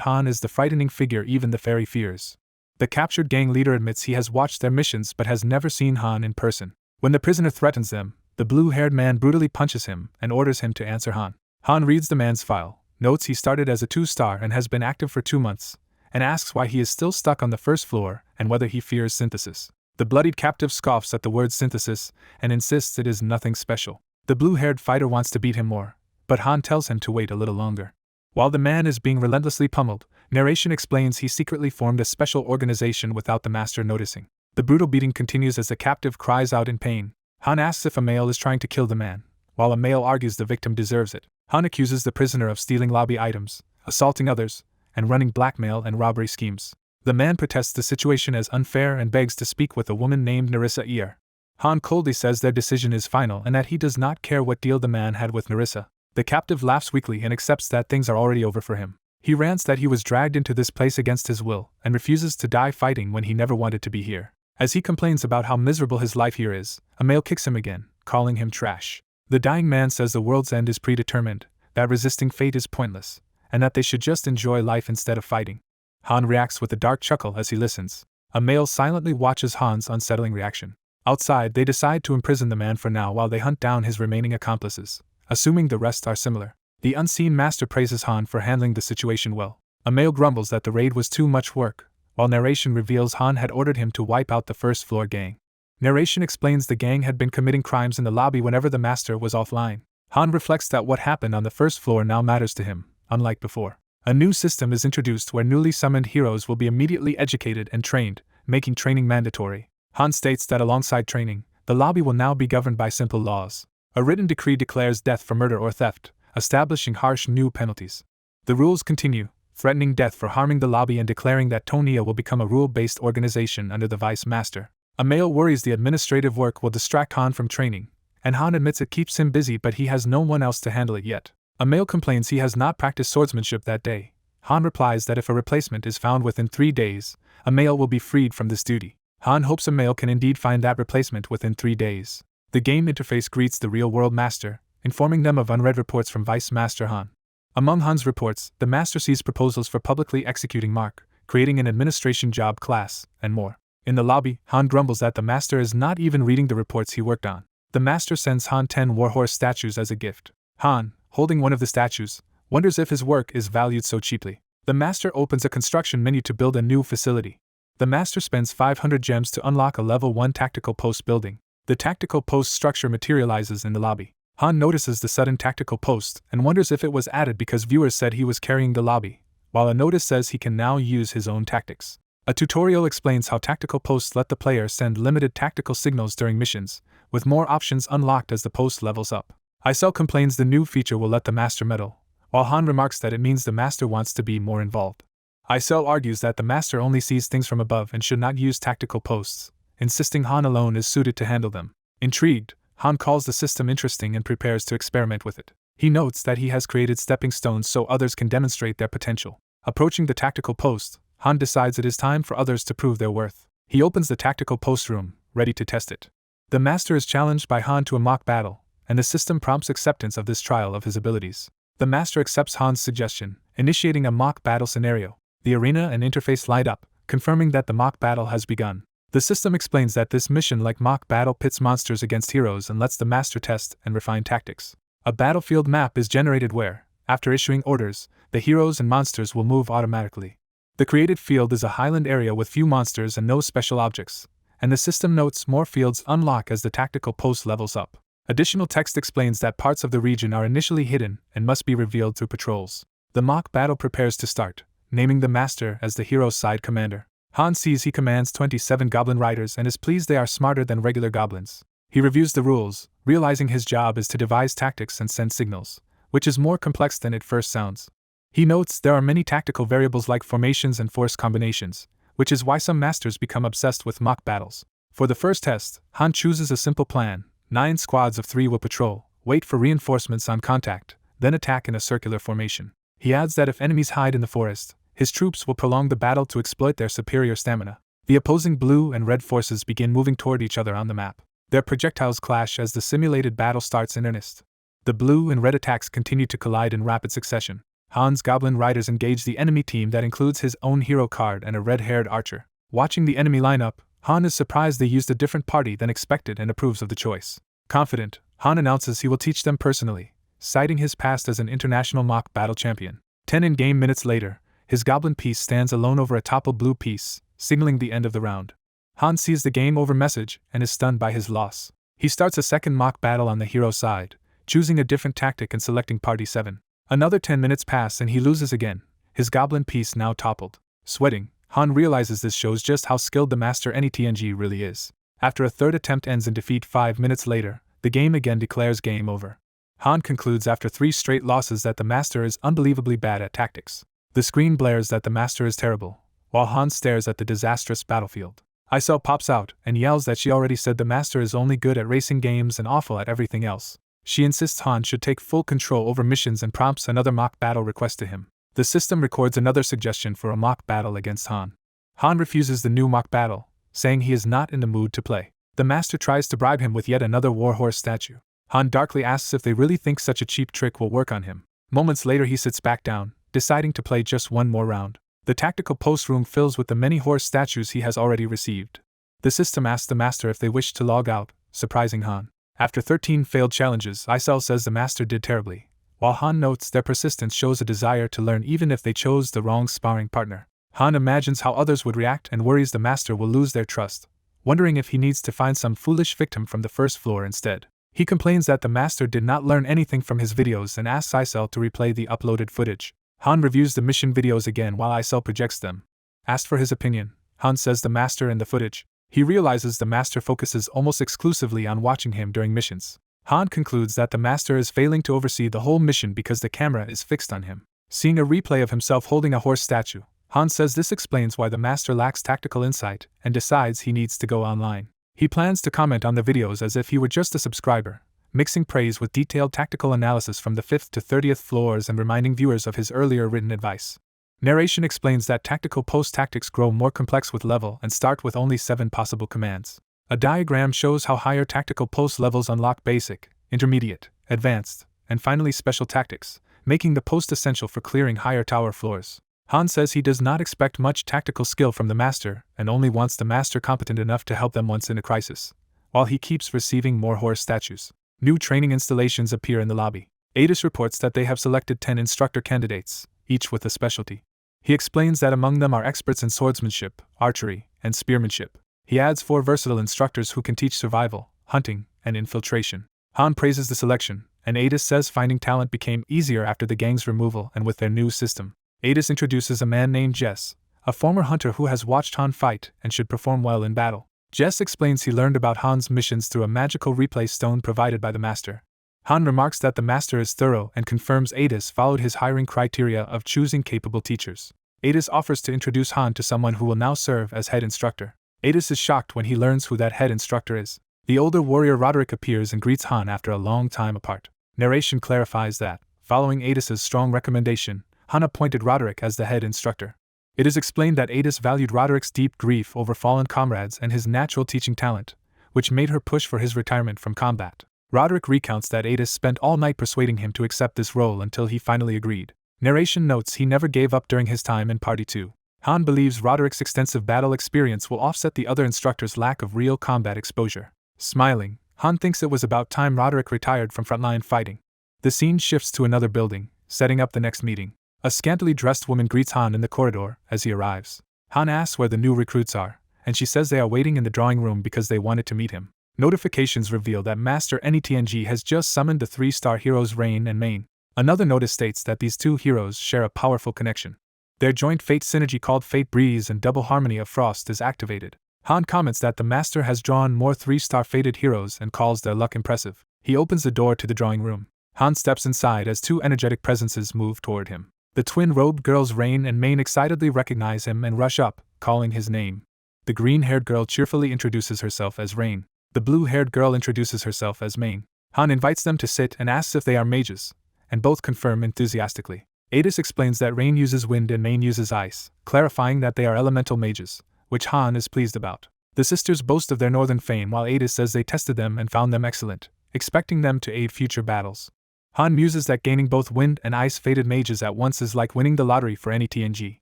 Han is the frightening figure even the fairy fears. The captured gang leader admits he has watched their missions but has never seen Han in person. When the prisoner threatens them, the blue-haired man brutally punches him and orders him to answer Han. Han reads the man's file, notes he started as a 2-star and has been active for 2 months, and asks why he is still stuck on the first floor and whether he fears synthesis. The bloodied captive scoffs at the word synthesis and insists it is nothing special. The blue-haired fighter wants to beat him more, but Han tells him to wait a little longer. While the man is being relentlessly pummeled, narration explains he secretly formed a special organization without the master noticing. The brutal beating continues as the captive cries out in pain. Han asks if a male is trying to kill the man, while a male argues the victim deserves it. Han accuses the prisoner of stealing lobby items, assaulting others, and running blackmail and robbery schemes. The man protests the situation as unfair and begs to speak with a woman named Narissa Ear. Han coldly says their decision is final and that he does not care what deal the man had with Narissa. The captive laughs weakly and accepts that things are already over for him. He rants that he was dragged into this place against his will and refuses to die fighting when he never wanted to be here. As he complains about how miserable his life here is, a male kicks him again, calling him trash. The dying man says the world's end is predetermined, that resisting fate is pointless, and that they should just enjoy life instead of fighting. Han reacts with a dark chuckle as he listens. A male silently watches Han's unsettling reaction. Outside, they decide to imprison the man for now while they hunt down his remaining accomplices, assuming the rest are similar. The unseen master praises Han for handling the situation well. A male grumbles that the raid was too much work, while narration reveals Han had ordered him to wipe out the first floor gang. Narration explains the gang had been committing crimes in the lobby whenever the master was offline. Han reflects that what happened on the first floor now matters to him, unlike before. A new system is introduced where newly summoned heroes will be immediately educated and trained, making training mandatory. Han states that alongside training, the lobby will now be governed by simple laws. A written decree declares death for murder or theft, establishing harsh new penalties. The rules continue, threatening death for harming the lobby and declaring that Tonia will become a rule-based organization under the vice master. A male worries the administrative work will distract Han from training, and Han admits it keeps him busy but he has no one else to handle it yet. A male complains he has not practiced swordsmanship that day. Han replies that if a replacement is found within 3 days, a male will be freed from this duty. Han hopes a male can indeed find that replacement within 3 days. The game interface greets the real-world master, informing them of unread reports from Vice Master Han. Among Han's reports, the master sees proposals for publicly executing Mark, creating an administration job class, and more. In the lobby, Han grumbles that the master is not even reading the reports he worked on. The master sends Han 10 warhorse statues as a gift. Han, holding one of the statues, wonders if his work is valued so cheaply. The master opens a construction menu to build a new facility. The master spends 500 gems to unlock a level 1 tactical post building. The tactical post structure materializes in the lobby. Han notices the sudden tactical post and wonders if it was added because viewers said he was carrying the lobby, while a notice says he can now use his own tactics. A tutorial explains how tactical posts let the player send limited tactical signals during missions, with more options unlocked as the post levels up. Isel complains the new feature will let the master meddle, while Han remarks that it means the master wants to be more involved. Isel argues that the master only sees things from above and should not use tactical posts, insisting Han alone is suited to handle them. Intrigued, Han calls the system interesting and prepares to experiment with it. He notes that he has created stepping stones so others can demonstrate their potential. Approaching the tactical post, Han decides it is time for others to prove their worth. He opens the tactical post room, ready to test it. The master is challenged by Han to a mock battle, and the system prompts acceptance of this trial of his abilities. The master accepts Han's suggestion, initiating a mock battle scenario. The arena and interface light up, confirming that the mock battle has begun. The system explains that this mission, like mock battle, pits monsters against heroes and lets the master test and refine tactics. A battlefield map is generated where, after issuing orders, the heroes and monsters will move automatically. The created field is a highland area with few monsters and no special objects, and the system notes more fields unlock as the tactical post levels up. Additional text explains that parts of the region are initially hidden and must be revealed through patrols. The mock battle prepares to start, naming the master as the hero's side commander. Han sees he commands 27 goblin riders and is pleased they are smarter than regular goblins. He reviews the rules, realizing his job is to devise tactics and send signals, which is more complex than it first sounds. He notes there are many tactical variables like formations and force combinations, which is why some masters become obsessed with mock battles. For the first test, Han chooses a simple plan. 9 squads of 3 will patrol, wait for reinforcements on contact, then attack in a circular formation. He adds that if enemies hide in the forest, his troops will prolong the battle to exploit their superior stamina. The opposing blue and red forces begin moving toward each other on the map. Their projectiles clash as the simulated battle starts in earnest. The blue and red attacks continue to collide in rapid succession. Han's goblin riders engage the enemy team that includes his own hero card and a red-haired archer. Watching the enemy lineup, Han is surprised they used a different party than expected and approves of the choice. Confident, Han announces he will teach them personally, citing his past as an international mock battle champion. 10 in-game minutes later, his goblin piece stands alone over a toppled blue piece, signaling the end of the round. Han sees the game over message and is stunned by his loss. He starts a second mock battle on the hero side, choosing a different tactic and selecting Party 7. Another 10 minutes pass and he loses again, his goblin piece now toppled. Sweating, Han realizes this shows just how skilled the master NETNG really is. After a third attempt ends in defeat 5 minutes later, the game again declares game over. Han concludes after 3 straight losses that the master is unbelievably bad at tactics. The screen blares that the master is terrible, while Han stares at the disastrous battlefield. Isel pops out and yells that she already said the master is only good at racing games and awful at everything else. She insists Han should take full control over missions and prompts another mock battle request to him. The system records another suggestion for a mock battle against Han. Han refuses the new mock battle, saying he is not in the mood to play. The master tries to bribe him with yet another warhorse statue. Han darkly asks if they really think such a cheap trick will work on him. Moments later he sits back down, deciding to play just one more round. The tactical post room fills with the many horse statues he has already received. The system asks the master if they wish to log out, surprising Han. After 13 failed challenges, Isel says the master did terribly, while Han notes their persistence shows a desire to learn even if they chose the wrong sparring partner. Han imagines how others would react and worries the master will lose their trust, wondering if he needs to find some foolish victim from the first floor instead. He complains that the master did not learn anything from his videos and asks Isel to replay the uploaded footage. Han reviews the mission videos again while Isel projects them. Asked for his opinion, Han says the master in the footage. He realizes the master focuses almost exclusively on watching him during missions. Han concludes that the master is failing to oversee the whole mission because the camera is fixed on him. Seeing a replay of himself holding a horse statue, Han says this explains why the master lacks tactical insight and decides he needs to go online. He plans to comment on the videos as if he were just a subscriber, mixing praise with detailed tactical analysis from the 5th to 30th floors and reminding viewers of his earlier written advice. Narration explains that tactical post tactics grow more complex with level and start with only 7 possible commands. A diagram shows how higher tactical post levels unlock basic, intermediate, advanced, and finally special tactics, making the post essential for clearing higher tower floors. Han says he does not expect much tactical skill from the master and only wants the master competent enough to help them once in a crisis, while he keeps receiving more horse statues. New training installations appear in the lobby. Adis reports that they have selected 10 instructor candidates, each with a specialty. He explains that among them are experts in swordsmanship, archery, and spearmanship. He adds 4 versatile instructors who can teach survival, hunting, and infiltration. Han praises the selection, and Adis says finding talent became easier after the gang's removal and with their new system. Adis introduces a man named Jess, a former hunter who has watched Han fight and should perform well in battle. Jess explains he learned about Han's missions through a magical replay stone provided by the master. Han remarks that the master is thorough and confirms Adis followed his hiring criteria of choosing capable teachers. Adis offers to introduce Han to someone who will now serve as head instructor. Adis is shocked when he learns who that head instructor is. The older warrior Roderick appears and greets Han after a long time apart. Narration clarifies that, following Adis's strong recommendation, Han appointed Roderick as the head instructor. It is explained that Adis valued Roderick's deep grief over fallen comrades and his natural teaching talent, which made her push for his retirement from combat. Roderick recounts that Adis spent all night persuading him to accept this role until he finally agreed. Narration notes he never gave up during his time in Party 2. Han believes Roderick's extensive battle experience will offset the other instructor's lack of real combat exposure. Smiling, Han thinks it was about time Roderick retired from frontline fighting. The scene shifts to another building, setting up the next meeting. A scantily dressed woman greets Han in the corridor as he arrives. Han asks where the new recruits are, and she says they are waiting in the drawing room because they wanted to meet him. Notifications reveal that Master NETNG has just summoned the 3-star heroes Rain and Main. Another notice states that these two heroes share a powerful connection. Their joint fate synergy called Fate Breeze and Double Harmony of Frost is activated. Han comments that the Master has drawn more 3-star fated heroes and calls their luck impressive. He opens the door to the drawing room. Han steps inside as 2 energetic presences move toward him. The twin-robed girls Rain and Main excitedly recognize him and rush up, calling his name. The green-haired girl cheerfully introduces herself as Rain. The blue-haired girl introduces herself as Main. Han invites them to sit and asks if they are mages, and both confirm enthusiastically. Adis explains that Rain uses wind and Main uses ice, clarifying that they are elemental mages, which Han is pleased about. The sisters boast of their northern fame while Adis says they tested them and found them excellent, expecting them to aid future battles. Han muses that gaining both wind and ice fated mages at once is like winning the lottery for any TNG.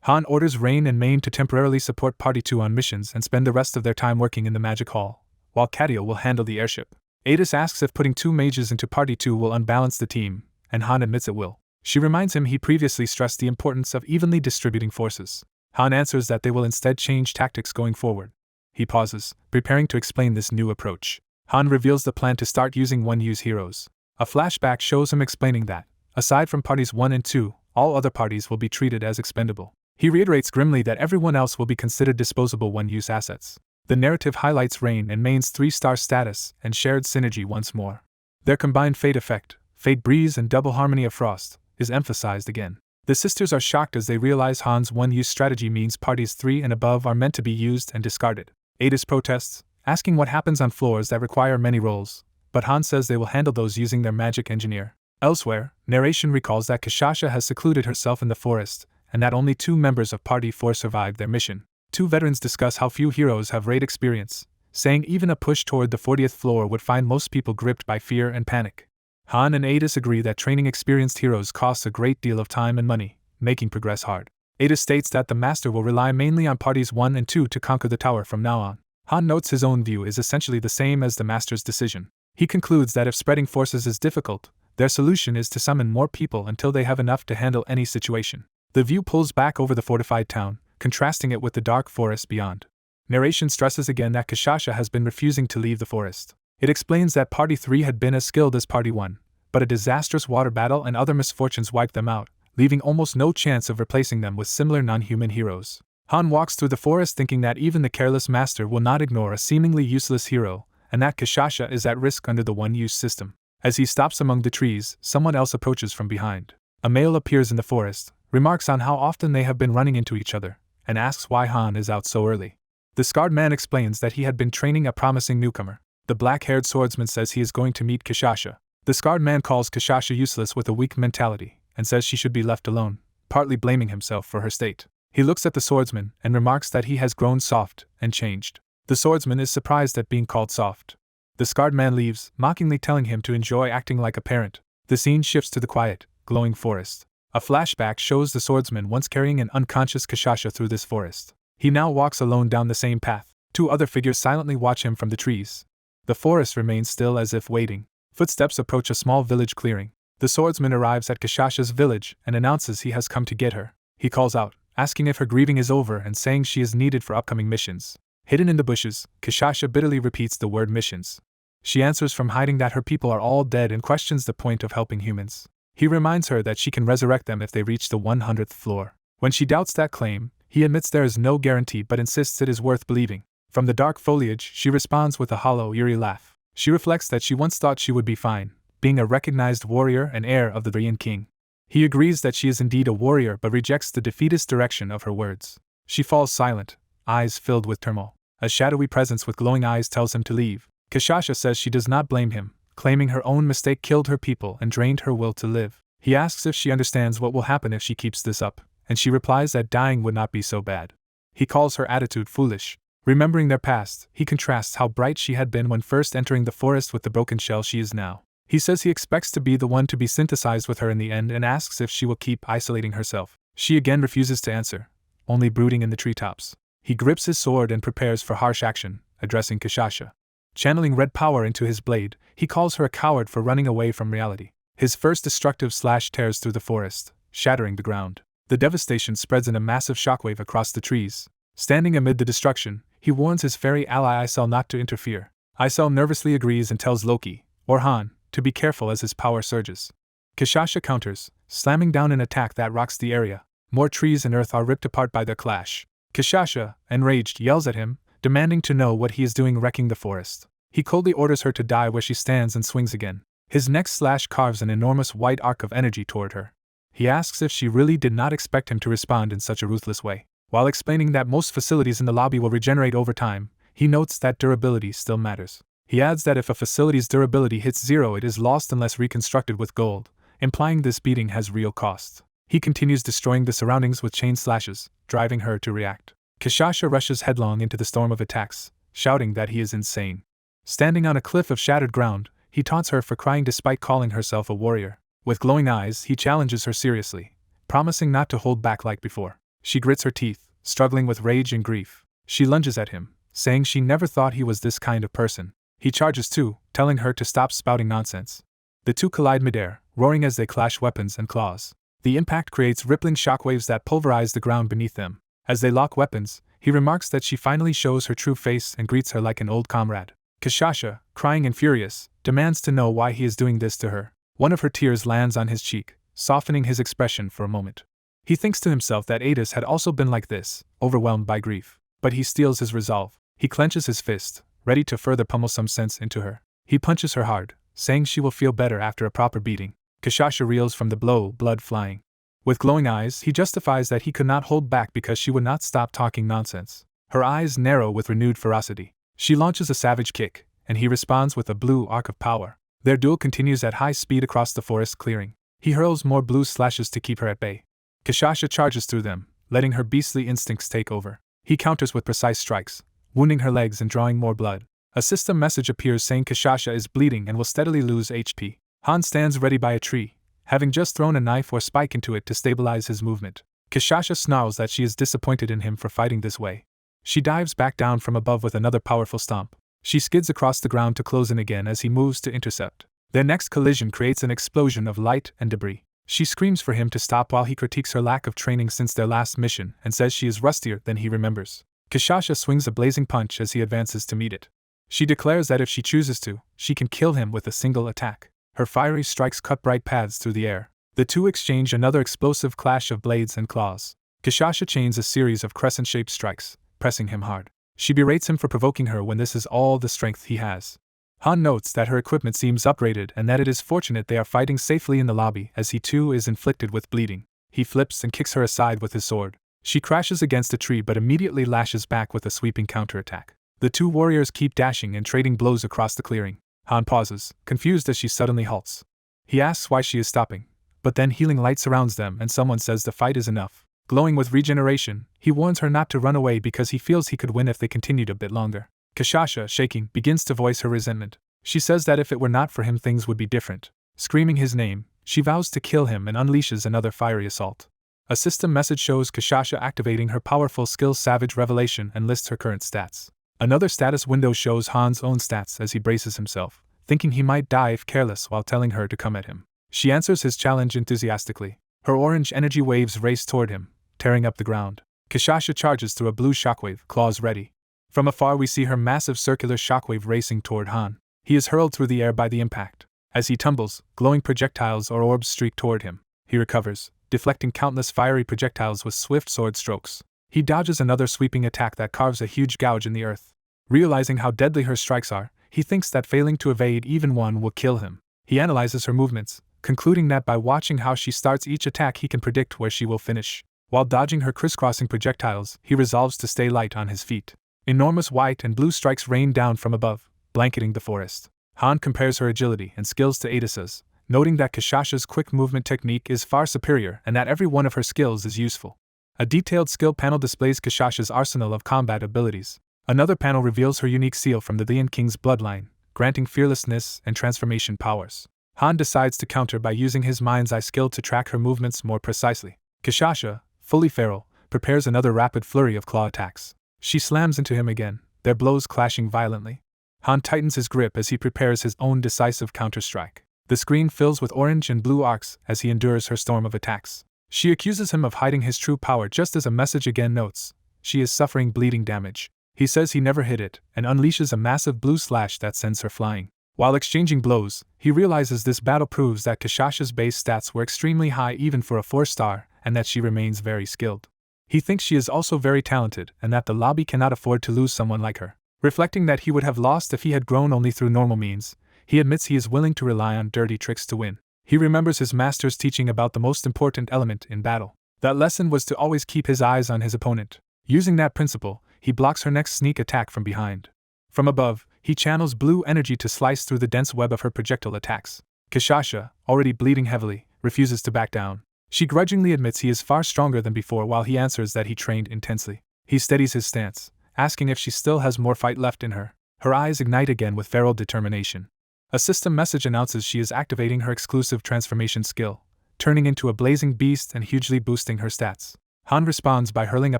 Han orders Rain and Main to temporarily support Party 2 on missions and spend the rest of their time working in the Magic Hall, while Katia will handle the airship. Adis asks if putting 2 mages into Party 2 will unbalance the team, and Han admits it will. She reminds him he previously stressed the importance of evenly distributing forces. Han answers that they will instead change tactics going forward. He pauses, preparing to explain this new approach. Han reveals the plan to start using one-use heroes. A flashback shows him explaining that, aside from parties 1 and 2, all other parties will be treated as expendable. He reiterates grimly that everyone else will be considered disposable one-use assets. The narrative highlights Rain and Main's 3-star status and shared synergy once more. Their combined fate effect, Fate Breeze and Double Harmony of Frost, is emphasized again. The sisters are shocked as they realize Han's one-use strategy means parties 3 and above are meant to be used and discarded. Adis protests, asking what happens on floors that require many rolls, but Han says they will handle those using their magic engineer. Elsewhere, narration recalls that Kashasha has secluded herself in the forest, and that only 2 members of Party 4 survived their mission. 2 veterans discuss how few heroes have raid experience, saying even a push toward the 40th floor would find most people gripped by fear and panic. Han and Adis agree that training experienced heroes costs a great deal of time and money, making progress hard. Adis states that the Master will rely mainly on parties 1 and 2 to conquer the tower from now on. Han notes his own view is essentially the same as the Master's decision. He concludes that if spreading forces is difficult, their solution is to summon more people until they have enough to handle any situation. The view pulls back over the fortified town, contrasting it with the dark forest beyond. Narration stresses again that Kashasha has been refusing to leave the forest. It explains that Party 3 had been as skilled as Party 1, but a disastrous water battle and other misfortunes wiped them out, leaving almost no chance of replacing them with similar non-human heroes. Han walks through the forest thinking that even the careless Master will not ignore a seemingly useless hero, and that Kashasha is at risk under the one-use system. As he stops among the trees, someone else approaches from behind. A male appears in the forest, remarks on how often they have been running into each other, and asks why Han is out so early. The scarred man explains that he had been training a promising newcomer. The black-haired swordsman says he is going to meet Kashasha. The scarred man calls Kashasha useless with a weak mentality, and says she should be left alone, partly blaming himself for her state. He looks at the swordsman and remarks that he has grown soft and changed. The swordsman is surprised at being called soft. The scarred man leaves, mockingly telling him to enjoy acting like a parent. The scene shifts to the quiet, glowing forest. A flashback shows the swordsman once carrying an unconscious Kashasha through this forest. He now walks alone down the same path. 2 other figures silently watch him from the trees. The forest remains still as if waiting. Footsteps approach a small village clearing. The swordsman arrives at Kashasha's village and announces he has come to get her. He calls out, asking if her grieving is over and saying she is needed for upcoming missions. Hidden in the bushes, Kishasha bitterly repeats the word missions. She answers from hiding that her people are all dead and questions the point of helping humans. He reminds her that she can resurrect them if they reach the 100th floor. When she doubts that claim, he admits there is no guarantee but insists it is worth believing. From the dark foliage, she responds with a hollow, eerie laugh. She reflects that she once thought she would be fine, being a recognized warrior and heir of the Korean king. He agrees that she is indeed a warrior but rejects the defeatist direction of her words. She falls silent, eyes filled with turmoil. A shadowy presence with glowing eyes tells him to leave. Kishasha says she does not blame him, claiming her own mistake killed her people and drained her will to live. He asks if she understands what will happen if she keeps this up, and she replies that dying would not be so bad. He calls her attitude foolish. Remembering their past, he contrasts how bright she had been when first entering the forest with the broken shell she is now. He says he expects to be the one to be synthesized with her in the end and asks if she will keep isolating herself. She again refuses to answer, only brooding in the treetops. He grips his sword and prepares for harsh action, addressing Kishasha. Channeling red power into his blade, he calls her a coward for running away from reality. His first destructive slash tears through the forest, shattering the ground. The devastation spreads in a massive shockwave across the trees. Standing amid the destruction, he warns his fairy ally Isel not to interfere. Isel nervously agrees and tells Loki, or Han, to be careful as his power surges. Kishasha counters, slamming down an attack that rocks the area. More trees and earth are ripped apart by their clash. Kishasha, enraged, yells at him, demanding to know what he is doing wrecking the forest. He coldly orders her to die where she stands and swings again. His next slash carves an enormous white arc of energy toward her. He asks if she really did not expect him to respond in such a ruthless way. While explaining that most facilities in the lobby will regenerate over time, he notes that durability still matters. He adds that if a facility's durability hits zero, it is lost unless reconstructed with gold, implying this beating has real cost. He continues destroying the surroundings with chain slashes, driving her to react. Kishasha rushes headlong into the storm of attacks, shouting that he is insane. Standing on a cliff of shattered ground, he taunts her for crying despite calling herself a warrior. With glowing eyes, he challenges her seriously, promising not to hold back like before. She grits her teeth, struggling with rage and grief. She lunges at him, saying she never thought he was this kind of person. He charges too, telling her to stop spouting nonsense. The two collide midair, roaring as they clash weapons and claws. The impact creates rippling shockwaves that pulverize the ground beneath them. As they lock weapons, he remarks that she finally shows her true face and greets her like an old comrade. Kishasha, crying and furious, demands to know why he is doing this to her. One of her tears lands on his cheek, softening his expression for a moment. He thinks to himself that Adis had also been like this, overwhelmed by grief. But he steels his resolve. He clenches his fist, ready to further pummel some sense into her. He punches her hard, saying she will feel better after a proper beating. Kishasha reels from the blow, blood flying. With glowing eyes, he justifies that he could not hold back because she would not stop talking nonsense. Her eyes narrow with renewed ferocity. She launches a savage kick, and he responds with a blue arc of power. Their duel continues at high speed across the forest clearing. He hurls more blue slashes to keep her at bay. Kishasha charges through them, letting her beastly instincts take over. He counters with precise strikes, wounding her legs and drawing more blood. A system message appears saying Kishasha is bleeding and will steadily lose HP. Han stands ready by a tree, having just thrown a knife or spike into it to stabilize his movement. Kishasha snarls that she is disappointed in him for fighting this way. She dives back down from above with another powerful stomp. She skids across the ground to close in again as he moves to intercept. Their next collision creates an explosion of light and debris. She screams for him to stop while he critiques her lack of training since their last mission and says she is rustier than he remembers. Kishasha swings a blazing punch as he advances to meet it. She declares that if she chooses to, she can kill him with a single attack. Her fiery strikes cut bright paths through the air. The two exchange another explosive clash of blades and claws. Kishasha chains a series of crescent-shaped strikes, pressing him hard. She berates him for provoking her when this is all the strength he has. Han notes that her equipment seems upgraded and that it is fortunate they are fighting safely in the lobby as he too is inflicted with bleeding. He flips and kicks her aside with his sword. She crashes against a tree but immediately lashes back with a sweeping counterattack. The two warriors keep dashing and trading blows across the clearing. Han pauses, confused as she suddenly halts. He asks why she is stopping, but then healing light surrounds them and someone says the fight is enough. Glowing with regeneration, he warns her not to run away because he feels he could win if they continued a bit longer. Kishasha, shaking, begins to voice her resentment. She says that if it were not for him things would be different. Screaming his name, she vows to kill him and unleashes another fiery assault. A system message shows Kishasha activating her powerful skill Savage Revelation and lists her current stats. Another status window shows Han's own stats as he braces himself, thinking he might die if careless while telling her to come at him. She answers his challenge enthusiastically. Her orange energy waves race toward him, tearing up the ground. Kashasha charges through a blue shockwave, claws ready. From afar we see her massive circular shockwave racing toward Han. He is hurled through the air by the impact. As he tumbles, glowing projectiles or orbs streak toward him. He recovers, deflecting countless fiery projectiles with swift sword strokes. He dodges another sweeping attack that carves a huge gouge in the earth. Realizing how deadly her strikes are, he thinks that failing to evade even one will kill him. He analyzes her movements, concluding that by watching how she starts each attack he can predict where she will finish. While dodging her crisscrossing projectiles, he resolves to stay light on his feet. Enormous white and blue strikes rain down from above, blanketing the forest. Han compares her agility and skills to Adasa's, noting that Kashasha's quick movement technique is far superior and that every one of her skills is useful. A detailed skill panel displays Kashasha's arsenal of combat abilities. Another panel reveals her unique seal from the Lion King's bloodline, granting fearlessness and transformation powers. Han decides to counter by using his mind's eye skill to track her movements more precisely. Kashasha, fully feral, prepares another rapid flurry of claw attacks. She slams into him again, their blows clashing violently. Han tightens his grip as he prepares his own decisive counterstrike. The screen fills with orange and blue arcs as he endures her storm of attacks. She accuses him of hiding his true power just as a message again notes. She is suffering bleeding damage. He says he never hit it, and unleashes a massive blue slash that sends her flying. While exchanging blows, he realizes this battle proves that Kashasha's base stats were extremely high even for a 4-star, and that she remains very skilled. He thinks she is also very talented, and that the lobby cannot afford to lose someone like her. Reflecting that he would have lost if he had grown only through normal means, he admits he is willing to rely on dirty tricks to win. He remembers his master's teaching about the most important element in battle. That lesson was to always keep his eyes on his opponent. Using that principle, he blocks her next sneak attack from behind. From above, he channels blue energy to slice through the dense web of her projectile attacks. Kashasha, already bleeding heavily, refuses to back down. She grudgingly admits he is far stronger than before while he answers that he trained intensely. He steadies his stance, asking if she still has more fight left in her. Her eyes ignite again with feral determination. A system message announces she is activating her exclusive transformation skill, turning into a blazing beast and hugely boosting her stats. Han responds by hurling a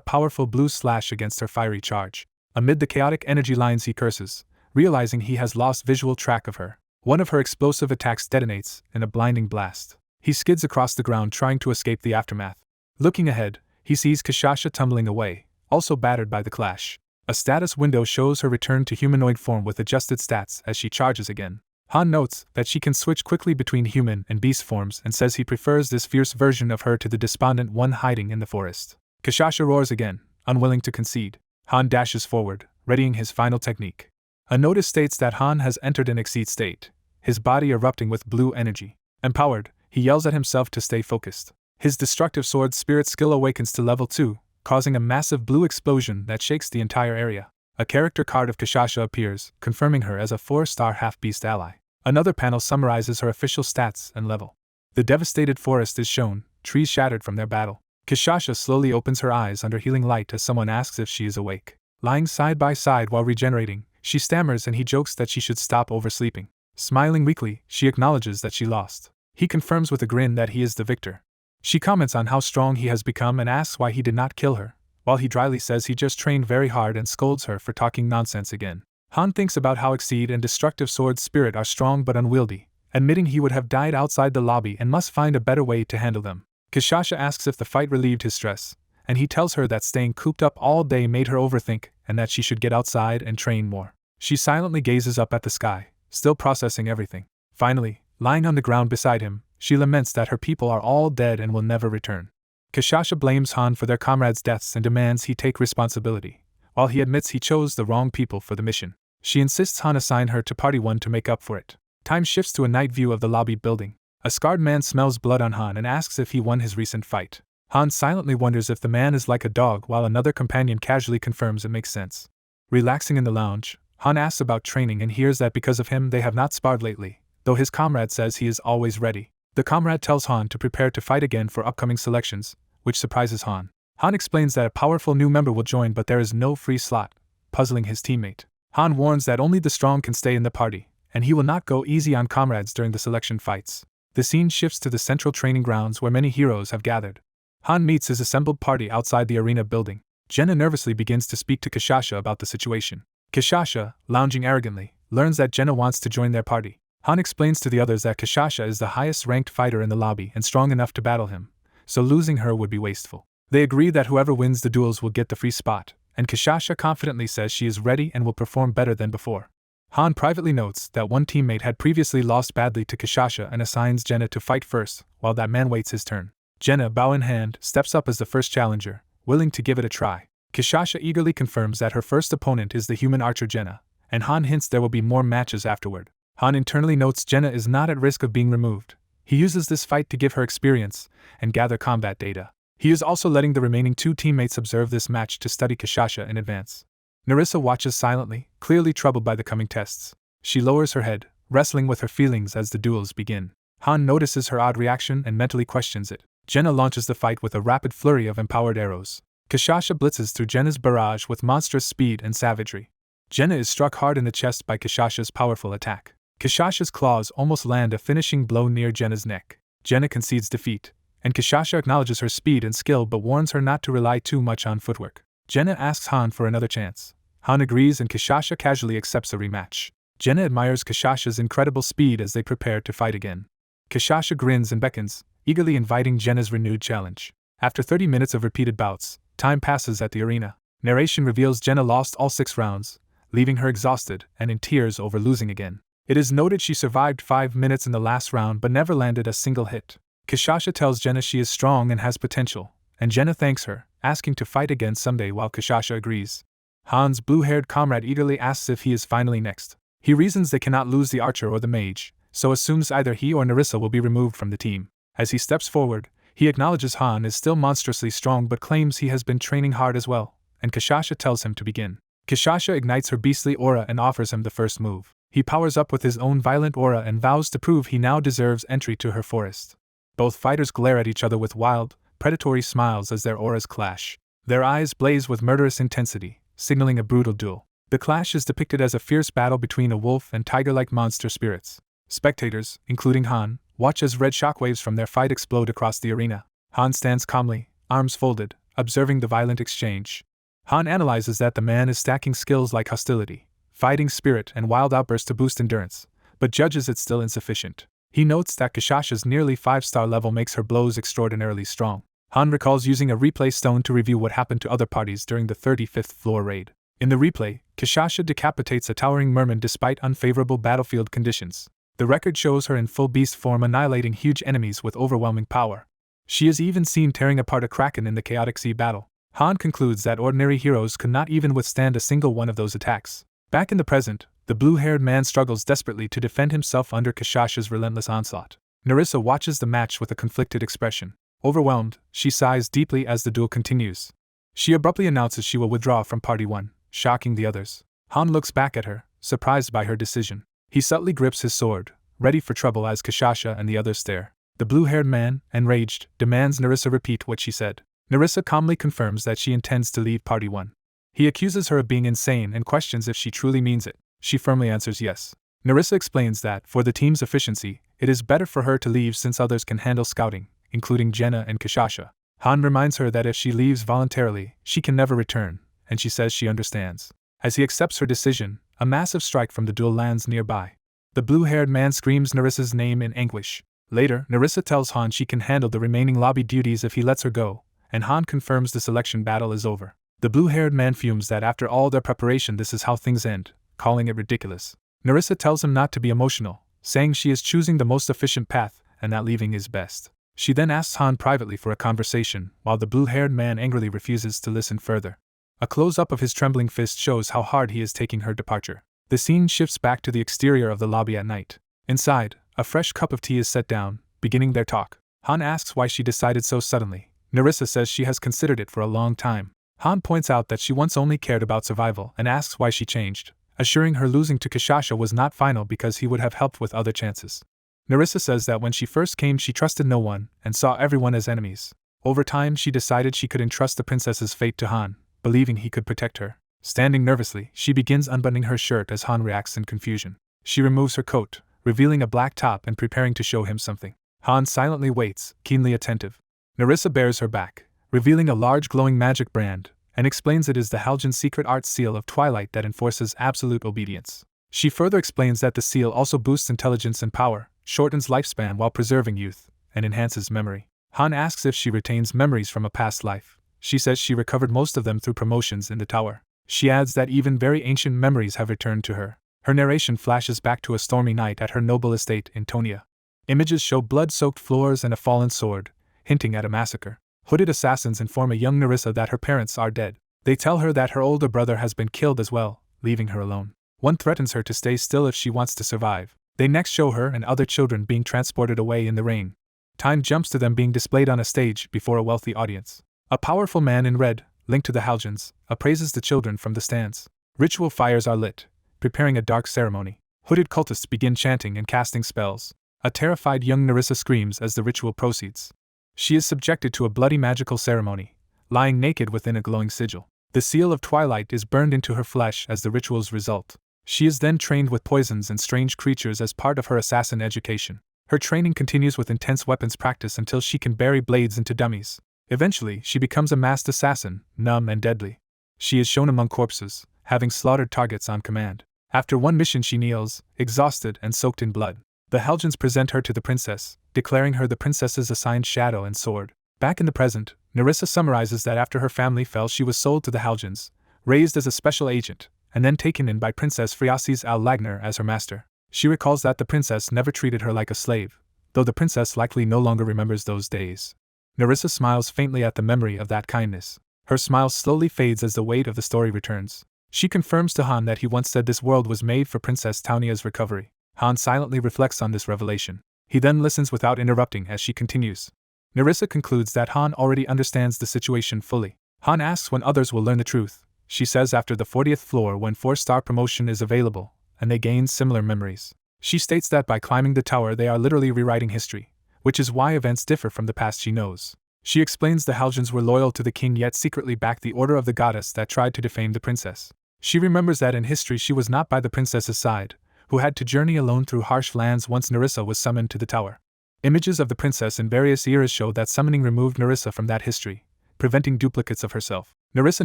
powerful blue slash against her fiery charge. Amid the chaotic energy lines he curses, realizing he has lost visual track of her. One of her explosive attacks detonates in a blinding blast. He skids across the ground trying to escape the aftermath. Looking ahead, he sees Kashasha tumbling away, also battered by the clash. A status window shows her return to humanoid form with adjusted stats as she charges again. Han notes that she can switch quickly between human and beast forms and says he prefers this fierce version of her to the despondent one hiding in the forest. Kashasha roars again, unwilling to concede. Han dashes forward, readying his final technique. A notice states that Han has entered an exceed state, his body erupting with blue energy. Empowered, he yells at himself to stay focused. His destructive sword spirit skill awakens to level 2, causing a massive blue explosion that shakes the entire area. A character card of Kashasha appears, confirming her as a 4-star half-beast ally. Another panel summarizes her official stats and level. The devastated forest is shown, trees shattered from their battle. Kashasha slowly opens her eyes under healing light as someone asks if she is awake. Lying side by side while regenerating, she stammers and he jokes that she should stop oversleeping. Smiling weakly, she acknowledges that she lost. He confirms with a grin that he is the victor. She comments on how strong he has become and asks why he did not kill her, while he dryly says he just trained very hard and scolds her for talking nonsense again. Han thinks about how Exceed and Destructive Sword Spirit are strong but unwieldy, admitting he would have died outside the lobby and must find a better way to handle them. Kashasha asks if the fight relieved his stress, and he tells her that staying cooped up all day made her overthink and that she should get outside and train more. She silently gazes up at the sky, still processing everything. Finally, lying on the ground beside him, she laments that her people are all dead and will never return. Kashasha blames Han for their comrades' deaths and demands he take responsibility, while he admits he chose the wrong people for the mission. She insists Han assign her to Party 1 to make up for it. Time shifts to a night view of the lobby building. A scarred man smells blood on Han and asks if he won his recent fight. Han silently wonders if the man is like a dog while another companion casually confirms it makes sense. Relaxing in the lounge, Han asks about training and hears that because of him they have not sparred lately, though his comrade says he is always ready. The comrade tells Han to prepare to fight again for upcoming selections, which surprises Han. Han explains that a powerful new member will join but there is no free slot, puzzling his teammate. Han warns that only the strong can stay in the party, and he will not go easy on comrades during the selection fights. The scene shifts to the central training grounds where many heroes have gathered. Han meets his assembled party outside the arena building. Jenna nervously begins to speak to Kashasha about the situation. Kashasha, lounging arrogantly, learns that Jenna wants to join their party. Han explains to the others that Kashasha is the highest ranked fighter in the lobby and strong enough to battle him, so losing her would be wasteful. They agree that whoever wins the duels will get the free spot, and Kishasha confidently says she is ready and will perform better than before. Han privately notes that one teammate had previously lost badly to Kishasha and assigns Jenna to fight first, while that man waits his turn. Jenna, bow in hand, steps up as the first challenger, willing to give it a try. Kishasha eagerly confirms that her first opponent is the human archer Jenna, and Han hints there will be more matches afterward. Han internally notes Jenna is not at risk of being removed. He uses this fight to give her experience and gather combat data. He is also letting the remaining two teammates observe this match to study Kishasha in advance. Nerissa watches silently, clearly troubled by the coming tests. She lowers her head, wrestling with her feelings as the duels begin. Han notices her odd reaction and mentally questions it. Jenna launches the fight with a rapid flurry of empowered arrows. Kishasha blitzes through Jenna's barrage with monstrous speed and savagery. Jenna is struck hard in the chest by Kishasha's powerful attack. Kishasha's claws almost land a finishing blow near Jenna's neck. Jenna concedes defeat, and Kishasha acknowledges her speed and skill but warns her not to rely too much on footwork. Jenna asks Han for another chance. Han agrees and Kishasha casually accepts a rematch. Jenna admires Kishasha's incredible speed as they prepare to fight again. Kishasha grins and beckons, eagerly inviting Jenna's renewed challenge. After 30 minutes of repeated bouts, time passes at the arena. Narration reveals Jenna lost all 6 rounds, leaving her exhausted and in tears over losing again. It is noted she survived 5 minutes in the last round but never landed a single hit. Kishasha tells Jenna she is strong and has potential, and Jenna thanks her, asking to fight again someday while Kishasha agrees. Han's blue-haired comrade eagerly asks if he is finally next. He reasons they cannot lose the archer or the mage, so assumes either he or Nerissa will be removed from the team. As he steps forward, he acknowledges Han is still monstrously strong but claims he has been training hard as well, and Kishasha tells him to begin. Kishasha ignites her beastly aura and offers him the first move. He powers up with his own violent aura and vows to prove he now deserves entry to her forest. Both fighters glare at each other with wild, predatory smiles as their auras clash. Their eyes blaze with murderous intensity, signaling a brutal duel. The clash is depicted as a fierce battle between a wolf and tiger-like monster spirits. Spectators, including Han, watch as red shockwaves from their fight explode across the arena. Han stands calmly, arms folded, observing the violent exchange. Han analyzes that the man is stacking skills like hostility, fighting spirit, and wild outbursts to boost endurance, but judges it still insufficient. He notes that Kishasha's nearly 5-star level makes her blows extraordinarily strong. Han recalls using a replay stone to review what happened to other parties during the 35th floor raid. In the replay, Kishasha decapitates a towering merman despite unfavorable battlefield conditions. The record shows her in full beast form annihilating huge enemies with overwhelming power. She is even seen tearing apart a kraken in the chaotic sea battle. Han concludes that ordinary heroes could not even withstand a single one of those attacks. Back in the present, the blue-haired man struggles desperately to defend himself under Kishasha's relentless onslaught. Nerissa watches the match with a conflicted expression. Overwhelmed, she sighs deeply as the duel continues. She abruptly announces she will withdraw from Party 1, shocking the others. Han looks back at her, surprised by her decision. He subtly grips his sword, ready for trouble as Kishasha and the others stare. The blue-haired man, enraged, demands Nerissa repeat what she said. Nerissa calmly confirms that she intends to leave Party 1. He accuses her of being insane and questions if she truly means it. She firmly answers yes. Nerissa explains that, for the team's efficiency, it is better for her to leave since others can handle scouting, including Jenna and Kishasha. Han reminds her that if she leaves voluntarily, she can never return, and she says she understands. As he accepts her decision, a massive strike from the duel lands nearby. The blue-haired man screams Nerissa's name in anguish. Later, Nerissa tells Han she can handle the remaining lobby duties if he lets her go, and Han confirms the selection battle is over. The blue-haired man fumes that after all their preparation this is how things end, calling it ridiculous. Nerissa tells him not to be emotional, saying she is choosing the most efficient path and that leaving is best. She then asks Han privately for a conversation, while the blue-haired man angrily refuses to listen further. A close-up of his trembling fist shows how hard he is taking her departure. The scene shifts back to the exterior of the lobby at night. Inside, a fresh cup of tea is set down, beginning their talk. Han asks why she decided so suddenly. Nerissa says she has considered it for a long time. Han points out that she once only cared about survival and asks why she changed, assuring her losing to Kishasha was not final because he would have helped with other chances. Nerissa says that when she first came she trusted no one and saw everyone as enemies. Over time she decided she could entrust the princess's fate to Han, believing he could protect her. Standing nervously, she begins unbuttoning her shirt as Han reacts in confusion. She removes her coat, revealing a black top and preparing to show him something. Han silently waits, keenly attentive. Nerissa bears her back, revealing a large glowing magic brand, and explains it is the Haljan secret art seal of Twilight that enforces absolute obedience. She further explains that the seal also boosts intelligence and power, shortens lifespan while preserving youth, and enhances memory. Han asks if she retains memories from a past life. She says she recovered most of them through promotions in the tower. She adds that even very ancient memories have returned to her. Her narration flashes back to a stormy night at her noble estate in Tonia. Images show blood-soaked floors and a fallen sword, hinting at a massacre. Hooded assassins inform a young Nerissa that her parents are dead. They tell her that her older brother has been killed as well, leaving her alone. One threatens her to stay still if she wants to survive. They next show her and other children being transported away in the rain. Time jumps to them being displayed on a stage before a wealthy audience. A powerful man in red, linked to the Haljins, appraises the children from the stands. Ritual fires are lit, preparing a dark ceremony. Hooded cultists begin chanting and casting spells. A terrified young Nerissa screams as the ritual proceeds. She is subjected to a bloody magical ceremony, lying naked within a glowing sigil. The seal of twilight is burned into her flesh as the ritual's result. She is then trained with poisons and strange creatures as part of her assassin education. Her training continues with intense weapons practice until she can bury blades into dummies. Eventually, she becomes a masked assassin, numb and deadly. She is shown among corpses, having slaughtered targets on command. After one mission she kneels, exhausted and soaked in blood. The Haljins present her to the princess, declaring her the princess's assigned shadow and sword. Back in the present, Nerissa summarizes that after her family fell she was sold to the Haljins, raised as a special agent, and then taken in by Princess Friasis al-Lagner as her master. She recalls that the princess never treated her like a slave, though the princess likely no longer remembers those days. Nerissa smiles faintly at the memory of that kindness. Her smile slowly fades as the weight of the story returns. She confirms to Han that he once said this world was made for Princess Taunia's recovery. Han silently reflects on this revelation. He then listens without interrupting as she continues. Nerissa concludes that Han already understands the situation fully. Han asks when others will learn the truth. She says after the 40th floor when 4-star promotion is available, and they gain similar memories. She states that by climbing the tower they are literally rewriting history, which is why events differ from the past she knows. She explains the Haljins were loyal to the king yet secretly backed the order of the goddess that tried to defame the princess. She remembers that in history she was not by the princess's side, who had to journey alone through harsh lands once Nerissa was summoned to the tower. Images of the princess in various eras show that summoning removed Nerissa from that history, preventing duplicates of herself. Nerissa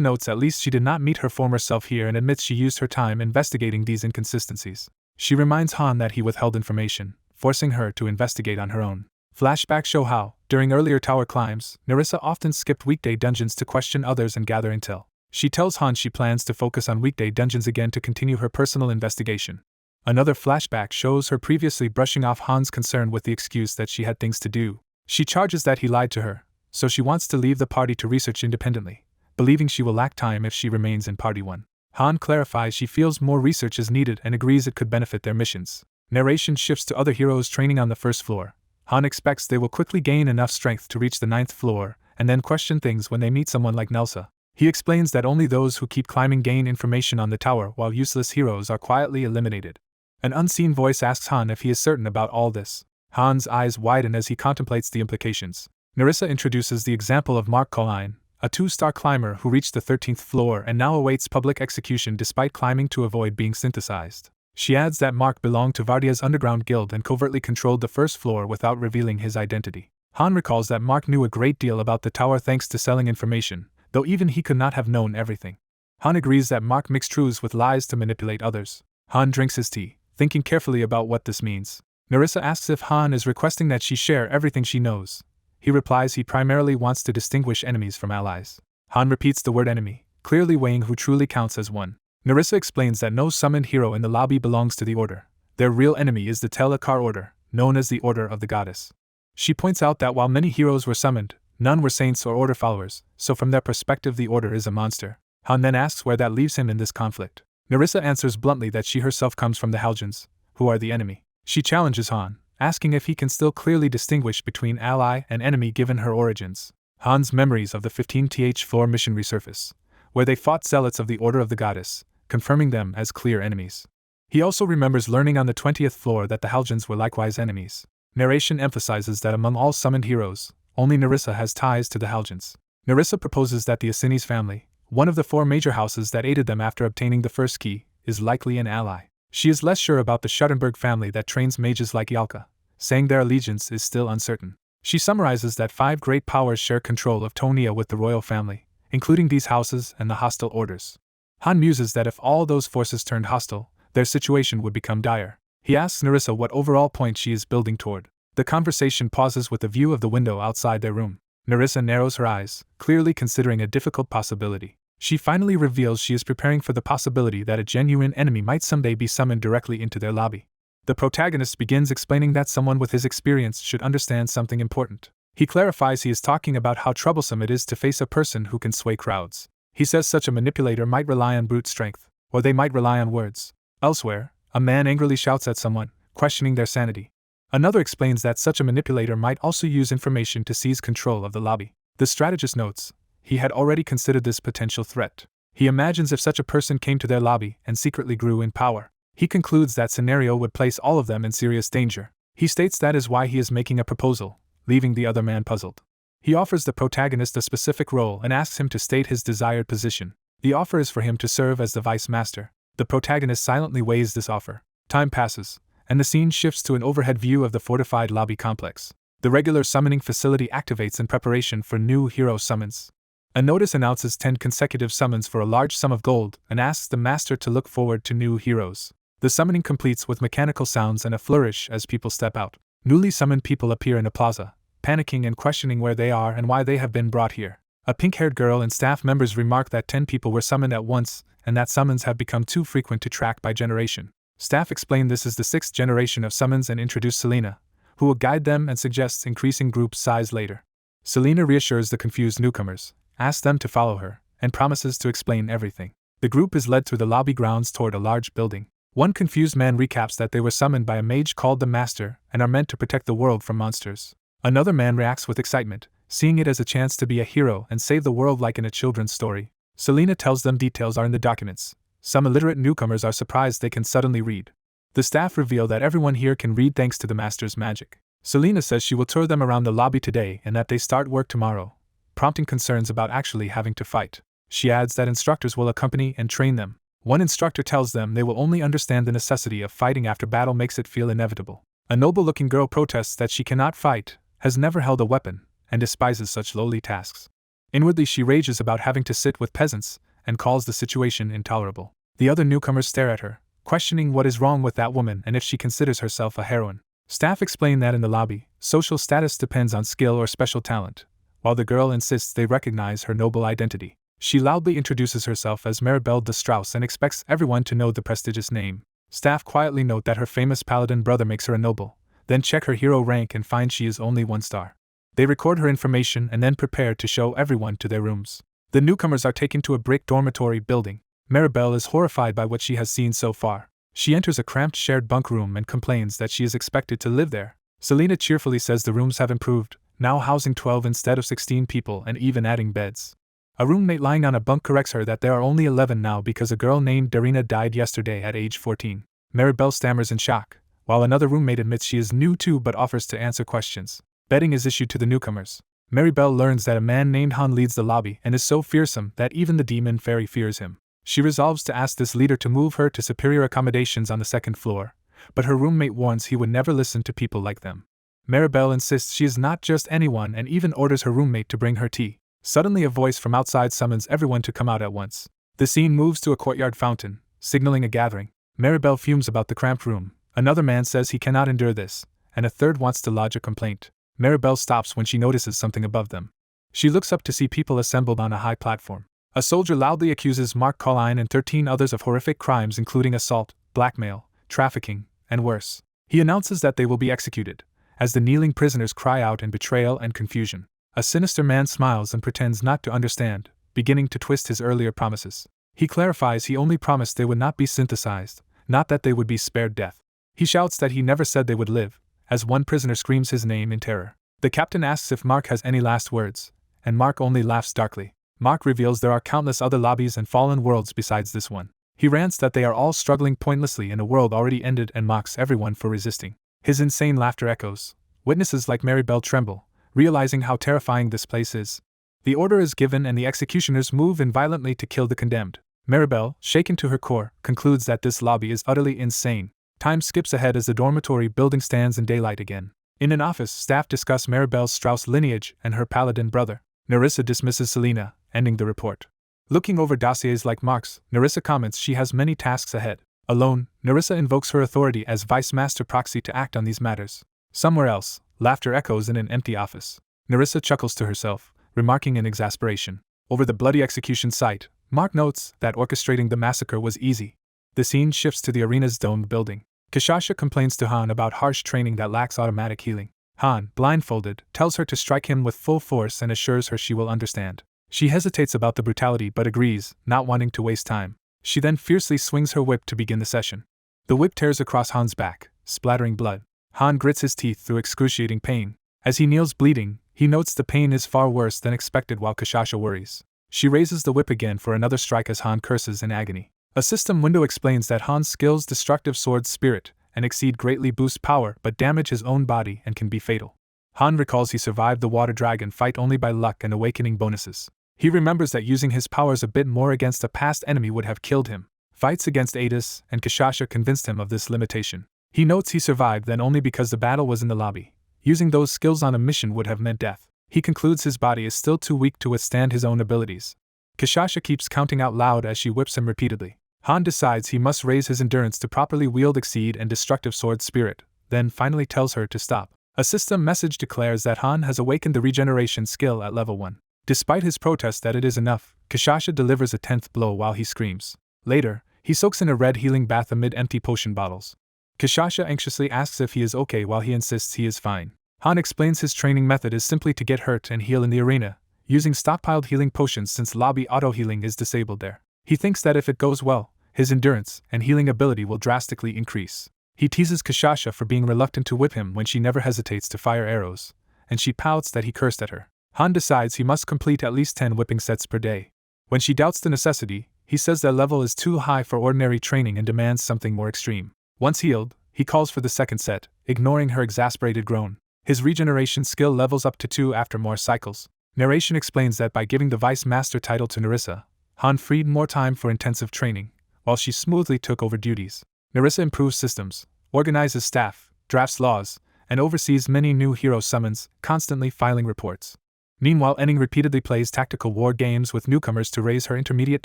notes at least she did not meet her former self here and admits she used her time investigating these inconsistencies. She reminds Han that he withheld information, forcing her to investigate on her own. Flashbacks show how, during earlier tower climbs, Nerissa often skipped weekday dungeons to question others and gather intel. She tells Han she plans to focus on weekday dungeons again to continue her personal investigation. Another flashback shows her previously brushing off Han's concern with the excuse that she had things to do. She charges that he lied to her, so she wants to leave the party to research independently, believing she will lack time if she remains in Party 1. Han clarifies she feels more research is needed and agrees it could benefit their missions. Narration shifts to other heroes training on the first floor. Han expects they will quickly gain enough strength to reach the 9th floor, and then question things when they meet someone like Nelsa. He explains that only those who keep climbing gain information on the tower while useless heroes are quietly eliminated. An unseen voice asks Han if he is certain about all this. Han's eyes widen as he contemplates the implications. Nerissa introduces the example of Mark Colline, a 2-star climber who reached the 13th floor and now awaits public execution despite climbing to avoid being synthesized. She adds that Mark belonged to Vardia's underground guild and covertly controlled the first floor without revealing his identity. Han recalls that Mark knew a great deal about the tower thanks to selling information, though even he could not have known everything. Han agrees that Mark mixed truths with lies to manipulate others. Han drinks his tea, thinking carefully about what this means. Nerissa asks if Han is requesting that she share everything she knows. He replies he primarily wants to distinguish enemies from allies. Han repeats the word enemy, clearly weighing who truly counts as one. Nerissa explains that no summoned hero in the lobby belongs to the Order. Their real enemy is the Telakar Order, known as the Order of the Goddess. She points out that while many heroes were summoned, none were saints or Order followers, so from their perspective the Order is a monster. Han then asks where that leaves him in this conflict. Nerissa answers bluntly that she herself comes from the Haljins, who are the enemy. She challenges Han, asking if he can still clearly distinguish between ally and enemy given her origins. Han's memories of the 15th floor mission resurface, where they fought zealots of the Order of the Goddess, confirming them as clear enemies. He also remembers learning on the 20th floor that the Haljins were likewise enemies. Narration emphasizes that among all summoned heroes, only Nerissa has ties to the Haljins. Nerissa proposes that the Asinis family, one of the 4 major houses that aided them after obtaining the first key, is likely an ally. She is less sure about the Schuttenberg family that trains mages like Yalka, saying their allegiance is still uncertain. She summarizes that 5 great powers share control of Tonia with the royal family, including these houses and the hostile orders. Han muses that if all those forces turned hostile, their situation would become dire. He asks Nerissa what overall point she is building toward. The conversation pauses with a view of the window outside their room. Nerissa narrows her eyes, clearly considering a difficult possibility. She finally reveals she is preparing for the possibility that a genuine enemy might someday be summoned directly into their lobby. The protagonist begins explaining that someone with his experience should understand something important. He clarifies he is talking about how troublesome it is to face a person who can sway crowds. He says such a manipulator might rely on brute strength, or they might rely on words. Elsewhere, a man angrily shouts at someone, questioning their sanity. Another explains that such a manipulator might also use information to seize control of the lobby. The strategist notes, he had already considered this potential threat. He imagines if such a person came to their lobby and secretly grew in power. He concludes that scenario would place all of them in serious danger. He states that is why he is making a proposal, leaving the other man puzzled. He offers the protagonist a specific role and asks him to state his desired position. The offer is for him to serve as the vice master. The protagonist silently weighs this offer. Time passes, and the scene shifts to an overhead view of the fortified lobby complex. The regular summoning facility activates in preparation for new hero summons. A notice announces 10 consecutive summons for a large sum of gold and asks the master to look forward to new heroes. The summoning completes with mechanical sounds and a flourish as people step out. Newly summoned people appear in a plaza, panicking and questioning where they are and why they have been brought here. A pink-haired girl and staff members remark that 10 people were summoned at once and that summons have become too frequent to track by generation. Staff explain this is the 6th generation of summons and introduce Selena, who will guide them and suggests increasing group size later. Selena reassures the confused newcomers, asks them to follow her, and promises to explain everything. The group is led through the lobby grounds toward a large building. One confused man recaps that they were summoned by a mage called the Master and are meant to protect the world from monsters. Another man reacts with excitement, seeing it as a chance to be a hero and save the world like in a children's story. Selena tells them details are in the documents. Some illiterate newcomers are surprised they can suddenly read. The staff reveal that everyone here can read thanks to the Master's magic. Selena says she will tour them around the lobby today and that they start work tomorrow, prompting concerns about actually having to fight. She adds that instructors will accompany and train them. One instructor tells them they will only understand the necessity of fighting after battle makes it feel inevitable. A noble-looking girl protests that she cannot fight, has never held a weapon, and despises such lowly tasks. Inwardly she rages about having to sit with peasants, and calls the situation intolerable. The other newcomers stare at her, questioning what is wrong with that woman and if she considers herself a heroine. Staff explain that in the lobby, social status depends on skill or special talent, while the girl insists they recognize her noble identity. She loudly introduces herself as Maribel de Strauss and expects everyone to know the prestigious name. Staff quietly note that her famous paladin brother makes her a noble, then check her hero rank and find she is only 1 star. They record her information and then prepare to show everyone to their rooms. The newcomers are taken to a brick dormitory building. Maribel is horrified by what she has seen so far. She enters a cramped shared bunk room and complains that she is expected to live there. Selena cheerfully says the rooms have improved, now housing 12 instead of 16 people and even adding beds. A roommate lying on a bunk corrects her that there are only 11 now because a girl named Darina died yesterday at age 14. Maribel stammers in shock, while another roommate admits she is new too but offers to answer questions. Bedding is issued to the newcomers. Maribel learns that a man named Han leads the lobby and is so fearsome that even the demon fairy fears him. She resolves to ask this leader to move her to superior accommodations on the 2nd floor, but her roommate warns he would never listen to people like them. Maribel insists she is not just anyone and even orders her roommate to bring her tea. Suddenly a voice from outside summons everyone to come out at once. The scene moves to a courtyard fountain, signaling a gathering. Maribel fumes about the cramped room. Another man says he cannot endure this, and a third wants to lodge a complaint. Maribel stops when she notices something above them. She looks up to see people assembled on a high platform. A soldier loudly accuses Mark Colline and 13 others of horrific crimes including assault, blackmail, trafficking, and worse. He announces that they will be executed, as the kneeling prisoners cry out in betrayal and confusion. A sinister man smiles and pretends not to understand, beginning to twist his earlier promises. He clarifies he only promised they would not be synthesized, not that they would be spared death. He shouts that he never said they would live, as one prisoner screams his name in terror. The captain asks if Mark has any last words, and Mark only laughs darkly. Mark reveals there are countless other lobbies and fallen worlds besides this one. He rants that they are all struggling pointlessly in a world already ended and mocks everyone for resisting. His insane laughter echoes. Witnesses like Maribel tremble, realizing how terrifying this place is. The order is given and the executioners move in violently to kill the condemned. Maribel, shaken to her core, concludes that this lobby is utterly insane. Time skips ahead as the dormitory building stands in daylight again. In an office, staff discuss Maribel's Strauss lineage and her paladin brother. Nerissa dismisses Selena, ending the report. Looking over dossiers like Mark's, Nerissa comments she has many tasks ahead. Alone, Nerissa invokes her authority as Vice Master Proxy to act on these matters. Somewhere else, laughter echoes in an empty office. Nerissa chuckles to herself, remarking in exasperation. Over the bloody execution site, Mark notes that orchestrating the massacre was easy. The scene shifts to the arena's domed building. Kishasha complains to Han about harsh training that lacks automatic healing. Han, blindfolded, tells her to strike him with full force and assures her she will understand. She hesitates about the brutality but agrees, not wanting to waste time. She then fiercely swings her whip to begin the session. The whip tears across Han's back, splattering blood. Han grits his teeth through excruciating pain. As he kneels bleeding, he notes the pain is far worse than expected while Kishasha worries. She raises the whip again for another strike as Han curses in agony. A system window explains that Han's skills destructive sword spirit and exceed greatly boost power but damage his own body and can be fatal. Han recalls he survived the water dragon fight only by luck and awakening bonuses. He remembers that using his powers a bit more against a past enemy would have killed him. Fights against Adis and Kishasha convinced him of this limitation. He notes he survived then only because the battle was in the lobby. Using those skills on a mission would have meant death. He concludes his body is still too weak to withstand his own abilities. Kishasha keeps counting out loud as she whips him repeatedly. Han decides he must raise his endurance to properly wield Exceed and Destructive Sword Spirit, then finally tells her to stop. A system message declares that Han has awakened the regeneration skill at level 1. Despite his protest that it is enough, Kishasha delivers a 10th blow while he screams. Later, he soaks in a red healing bath amid empty potion bottles. Kishasha anxiously asks if he is okay while he insists he is fine. Han explains his training method is simply to get hurt and heal in the arena, using stockpiled healing potions since lobby auto-healing is disabled there. He thinks that if it goes well, his endurance and healing ability will drastically increase. He teases Kishasha for being reluctant to whip him when she never hesitates to fire arrows, and she pouts that he cursed at her. Han decides he must complete at least 10 whipping sets per day. When she doubts the necessity, he says their level is too high for ordinary training and demands something more extreme. Once healed, he calls for the second set, ignoring her exasperated groan. His regeneration skill levels up to 2 after more cycles. Narration explains that by giving the Vice Master title to Nerissa, Han freed more time for intensive training, while she smoothly took over duties. Nerissa improves systems, organizes staff, drafts laws, and oversees many new hero summons, constantly filing reports. Meanwhile, Enning repeatedly plays tactical war games with newcomers to raise her intermediate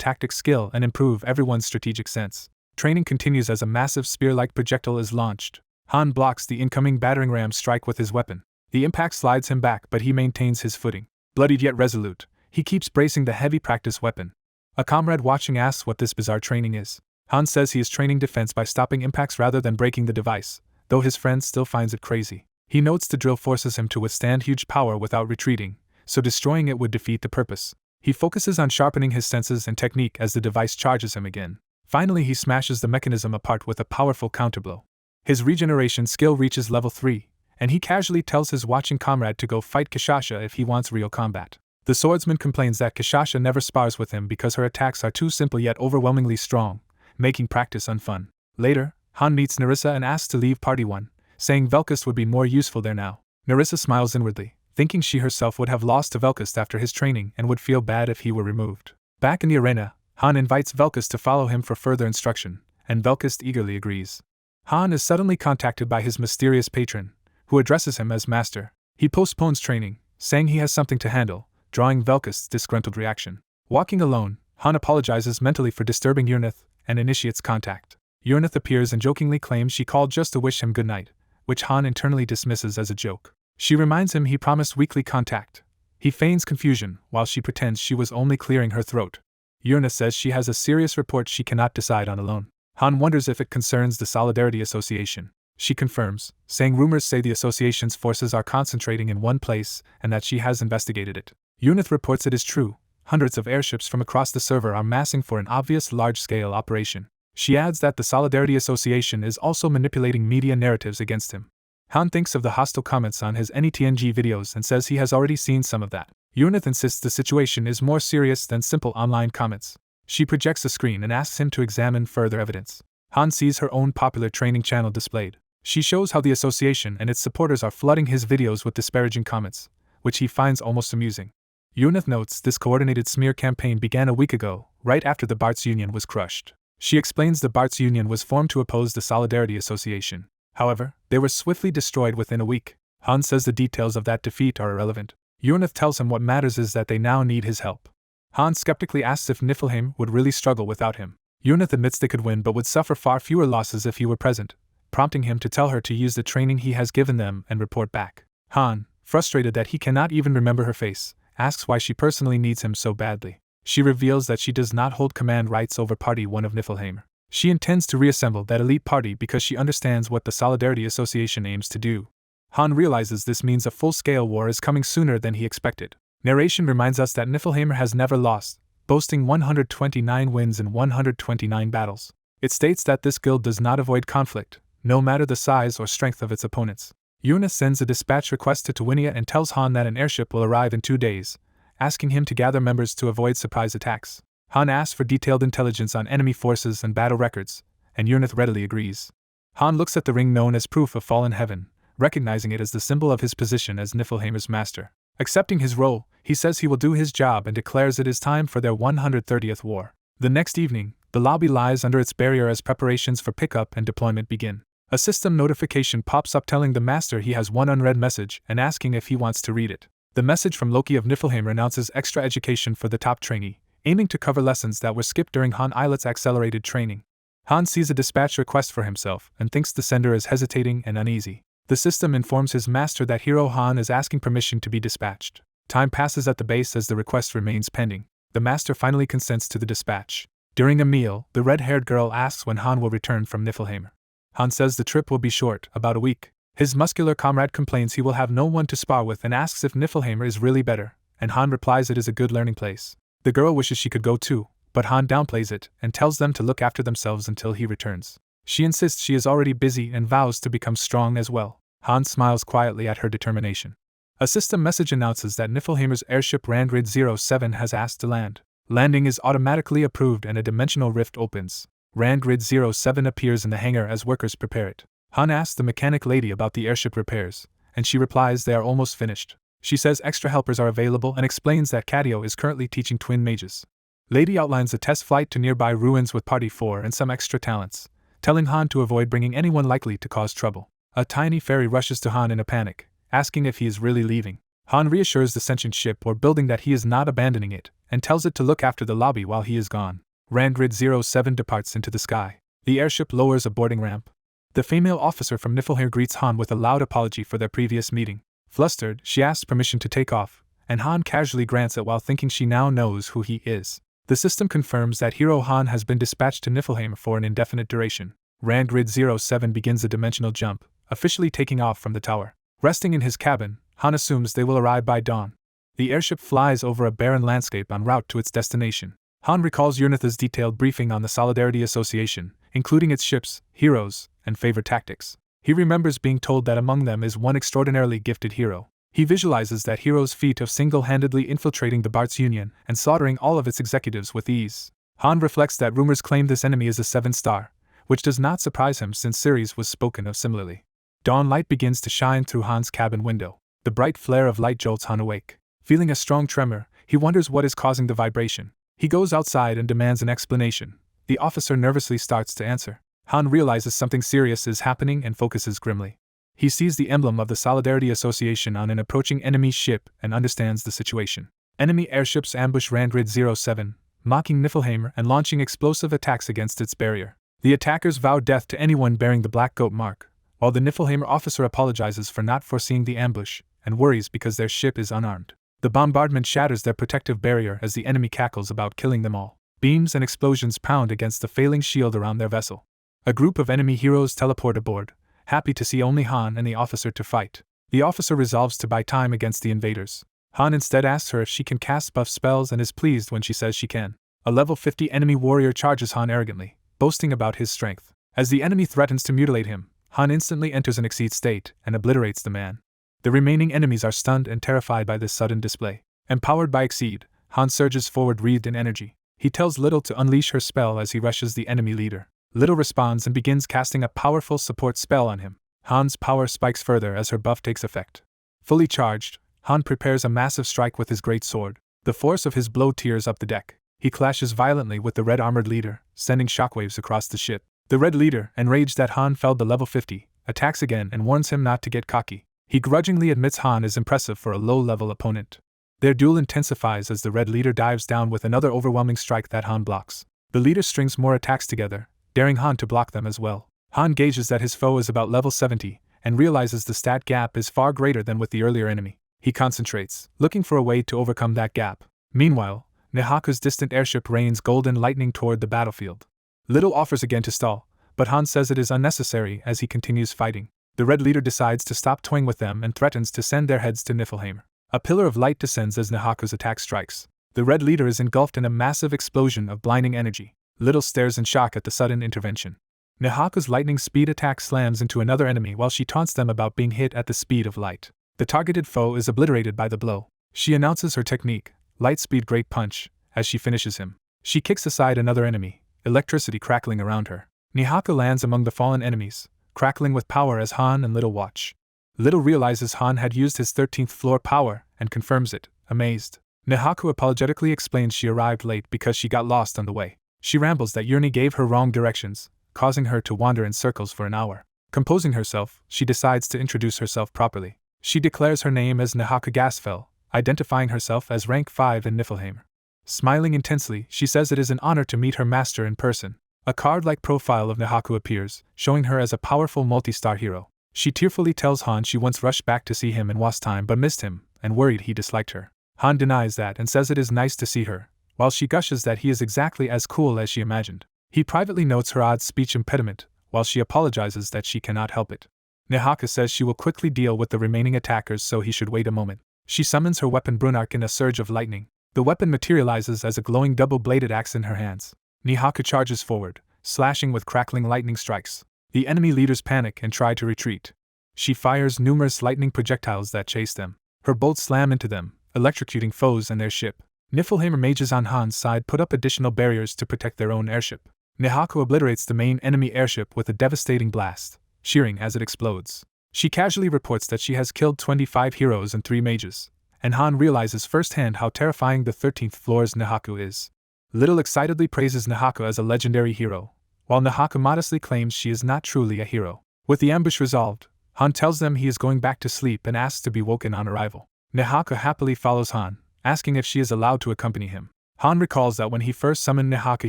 tactics skill and improve everyone's strategic sense. Training continues as a massive spear-like projectile is launched. Han blocks the incoming battering ram strike with his weapon. The impact slides him back, but he maintains his footing. Bloodied yet resolute, he keeps bracing the heavy practice weapon. A comrade watching asks what this bizarre training is. Han says he is training defense by stopping impacts rather than breaking the device, though his friend still finds it crazy. He notes the drill forces him to withstand huge power without retreating, so destroying it would defeat the purpose. He focuses on sharpening his senses and technique as the device charges him again. Finally, he smashes the mechanism apart with a powerful counterblow. His regeneration skill reaches level 3, and he casually tells his watching comrade to go fight Kishasha if he wants real combat. The swordsman complains that Kishasha never spars with him because her attacks are too simple yet overwhelmingly strong, making practice unfun. Later, Han meets Nerissa and asks to leave Party 1, saying Velkist would be more useful there now. Nerissa smiles inwardly, thinking she herself would have lost to Velkist after his training and would feel bad if he were removed. Back in the arena, Han invites Velkist to follow him for further instruction, and Velkist eagerly agrees. Han is suddenly contacted by his mysterious patron, who addresses him as Master. He postpones training, saying he has something to handle, drawing Velkist's disgruntled reaction. Walking alone, Han apologizes mentally for disturbing Urnith and initiates contact. Urnith appears and jokingly claims she called just to wish him good night, which Han internally dismisses as a joke. She reminds him he promised weekly contact. He feigns confusion while she pretends she was only clearing her throat. Urnith says she has a serious report she cannot decide on alone. Han wonders if it concerns the Solidarity Association. She confirms, saying rumors say the association's forces are concentrating in one place and that she has investigated it. Urnith reports it is true. Hundreds of airships from across the server are massing for an obvious large-scale operation. She adds that the Solidarity Association is also manipulating media narratives against him. Han thinks of the hostile comments on his NETNG videos and says he has already seen some of that. Urnith insists the situation is more serious than simple online comments. She projects a screen and asks him to examine further evidence. Han sees her own popular training channel displayed. She shows how the association and its supporters are flooding his videos with disparaging comments, which he finds almost amusing. Urnith notes this coordinated smear campaign began a week ago, right after the Barts Union was crushed. She explains the Barts Union was formed to oppose the Solidarity Association. However, they were swiftly destroyed within a week. Han says the details of that defeat are irrelevant. Urnith tells him what matters is that they now need his help. Han skeptically asks if Niflheim would really struggle without him. Urnith admits they could win but would suffer far fewer losses if he were present, prompting him to tell her to use the training he has given them and report back. Han, frustrated that he cannot even remember her face, asks why she personally needs him so badly. She reveals that she does not hold command rights over Party 1 of Niflheim. She intends to reassemble that elite party because she understands what the Solidarity Association aims to do. Han realizes this means a full-scale war is coming sooner than he expected. Narration reminds us that Niflheim has never lost, boasting 129 wins in 129 battles. It states that this guild does not avoid conflict, no matter the size or strength of its opponents. Yuna sends a dispatch request to Twinia and tells Han that an airship will arrive in 2 days, asking him to gather members to avoid surprise attacks. Han asks for detailed intelligence on enemy forces and battle records, and Yuna readily agrees. Han looks at the ring known as Proof of Fallen Heaven, recognizing it as the symbol of his position as Niflheimer's master. Accepting his role, he says he will do his job and declares it is time for their 130th war. The next evening, the lobby lies under its barrier as preparations for pickup and deployment begin. A system notification pops up telling the master he has one unread message and asking if he wants to read it. The message from Loki of Niflheim announces extra education for the top trainee, aiming to cover lessons that were skipped during Han Islet's accelerated training. Han sees a dispatch request for himself and thinks the sender is hesitating and uneasy. The system informs his master that hero Han is asking permission to be dispatched. Time passes at the base as the request remains pending. The master finally consents to the dispatch. During a meal, the red-haired girl asks when Han will return from Niflheim. Han says the trip will be short, about a week. His muscular comrade complains he will have no one to spar with and asks if Niflheim is really better, and Han replies it is a good learning place. The girl wishes she could go too, but Han downplays it and tells them to look after themselves until he returns. She insists she is already busy and vows to become strong as well. Han smiles quietly at her determination. A system message announces that Niflheimer's airship Randgrid 07 has asked to land. Landing is automatically approved and a dimensional rift opens. Randgrid 07 appears in the hangar as workers prepare it. Han asks the mechanic lady about the airship repairs, and she replies they are almost finished. She says extra helpers are available and explains that Cadio is currently teaching twin mages. Lady outlines a test flight to nearby ruins with Party 4 and some extra talents, telling Han to avoid bringing anyone likely to cause trouble. A tiny fairy rushes to Han in a panic, asking if he is really leaving. Han reassures the sentient ship or building that he is not abandoning it, and tells it to look after the lobby while he is gone. Randgrid 07 departs into the sky. The airship lowers a boarding ramp. The female officer from Niflheim greets Han with a loud apology for their previous meeting. Flustered, she asks permission to take off, and Han casually grants it while thinking she now knows who he is. The system confirms that hero Han has been dispatched to Niflheim for an indefinite duration. Randgrid 07 begins a dimensional jump, officially taking off from the tower. Resting in his cabin, Han assumes they will arrive by dawn. The airship flies over a barren landscape en route to its destination. Han recalls Yurnitha's detailed briefing on the Solidarity Association, including its ships, heroes, and favorite tactics. He remembers being told that among them is one extraordinarily gifted hero. He visualizes that hero's feat of single-handedly infiltrating the Bart's Union and slaughtering all of its executives with ease. Han reflects that rumors claim this enemy is a 7-star, which does not surprise him since Ceres was spoken of similarly. Dawn light begins to shine through Han's cabin window. The bright flare of light jolts Han awake. Feeling a strong tremor, he wonders what is causing the vibration. He goes outside and demands an explanation. The officer nervously starts to answer. Han realizes something serious is happening and focuses grimly. He sees the emblem of the Solidarity Association on an approaching enemy ship and understands the situation. Enemy airships ambush Randgrid 07, mocking Niflheim and launching explosive attacks against its barrier. The attackers vow death to anyone bearing the Black Goat mark, while the Niflheimer officer apologizes for not foreseeing the ambush and worries because their ship is unarmed. The bombardment shatters their protective barrier as the enemy cackles about killing them all. Beams and explosions pound against the failing shield around their vessel. A group of enemy heroes teleport aboard, happy to see only Han and the officer to fight. The officer resolves to buy time against the invaders. Han instead asks her if she can cast buff spells and is pleased when she says she can. A level 50 enemy warrior charges Han arrogantly, boasting about his strength. As the enemy threatens to mutilate him, Han instantly enters an Exceed state and obliterates the man. The remaining enemies are stunned and terrified by this sudden display. Empowered by Exceed, Han surges forward wreathed in energy. He tells Little to unleash her spell as he rushes the enemy leader. Little responds and begins casting a powerful support spell on him. Han's power spikes further as her buff takes effect. Fully charged, Han prepares a massive strike with his great sword. The force of his blow tears up the deck. He clashes violently with the red armored leader, sending shockwaves across the ship. The red leader, enraged that Han felled the level 50, attacks again and warns him not to get cocky. He grudgingly admits Han is impressive for a low-level opponent. Their duel intensifies as the red leader dives down with another overwhelming strike that Han blocks. The leader strings more attacks together, daring Han to block them as well. Han gauges that his foe is about level 70, and realizes the stat gap is far greater than with the earlier enemy. He concentrates, looking for a way to overcome that gap. Meanwhile, Nihaku's distant airship rains golden lightning toward the battlefield. Little offers again to stall, but Han says it is unnecessary as he continues fighting. The Red leader decides to stop toying with them and threatens to send their heads to Niflheim. A pillar of light descends as Nihaku's attack strikes. The Red leader is engulfed in a massive explosion of blinding energy. Little stares in shock at the sudden intervention. Nihaku's lightning speed attack slams into another enemy while she taunts them about being hit at the speed of light. The targeted foe is obliterated by the blow. She announces her technique, Light Speed Great Punch, as she finishes him. She kicks aside another enemy, electricity crackling around her. Nihaku lands among the fallen enemies, crackling with power as Han and Little watch. Little realizes Han had used his 13th floor power and confirms it, amazed. Nihaku apologetically explains she arrived late because she got lost on the way. She rambles that Yurni gave her wrong directions, causing her to wander in circles for an hour. Composing herself, she decides to introduce herself properly. She declares her name as Nihaku Gasfell, identifying herself as rank 5 in Niflheim. Smiling intensely, she says it is an honor to meet her master in person. A card-like profile of Nihaku appears, showing her as a powerful multi-star hero. She tearfully tells Han she once rushed back to see him in Wa's time but missed him, and worried he disliked her. Han denies that and says it is nice to see her, while she gushes that he is exactly as cool as she imagined. He privately notes her odd speech impediment, while she apologizes that she cannot help it. Nihaku says she will quickly deal with the remaining attackers, so he should wait a moment. She summons her weapon Brunark in a surge of lightning. The weapon materializes as a glowing double-bladed axe in her hands. Nihaku charges forward, slashing with crackling lightning strikes. The enemy leaders panic and try to retreat. She fires numerous lightning projectiles that chase them. Her bolts slam into them, electrocuting foes and their ship. Niflheimer mages on Han's side put up additional barriers to protect their own airship. Nihaku obliterates the main enemy airship with a devastating blast, shearing as it explodes. She casually reports that she has killed 25 heroes and 3 mages, and Han realizes firsthand how terrifying the 13th floor's Nihaku is. Little excitedly praises Nihaku as a legendary hero, while Nihaku modestly claims she is not truly a hero. With the ambush resolved, Han tells them he is going back to sleep and asks to be woken on arrival. Nihaku happily follows Han, asking if she is allowed to accompany him. Han recalls that when he first summoned Nihaku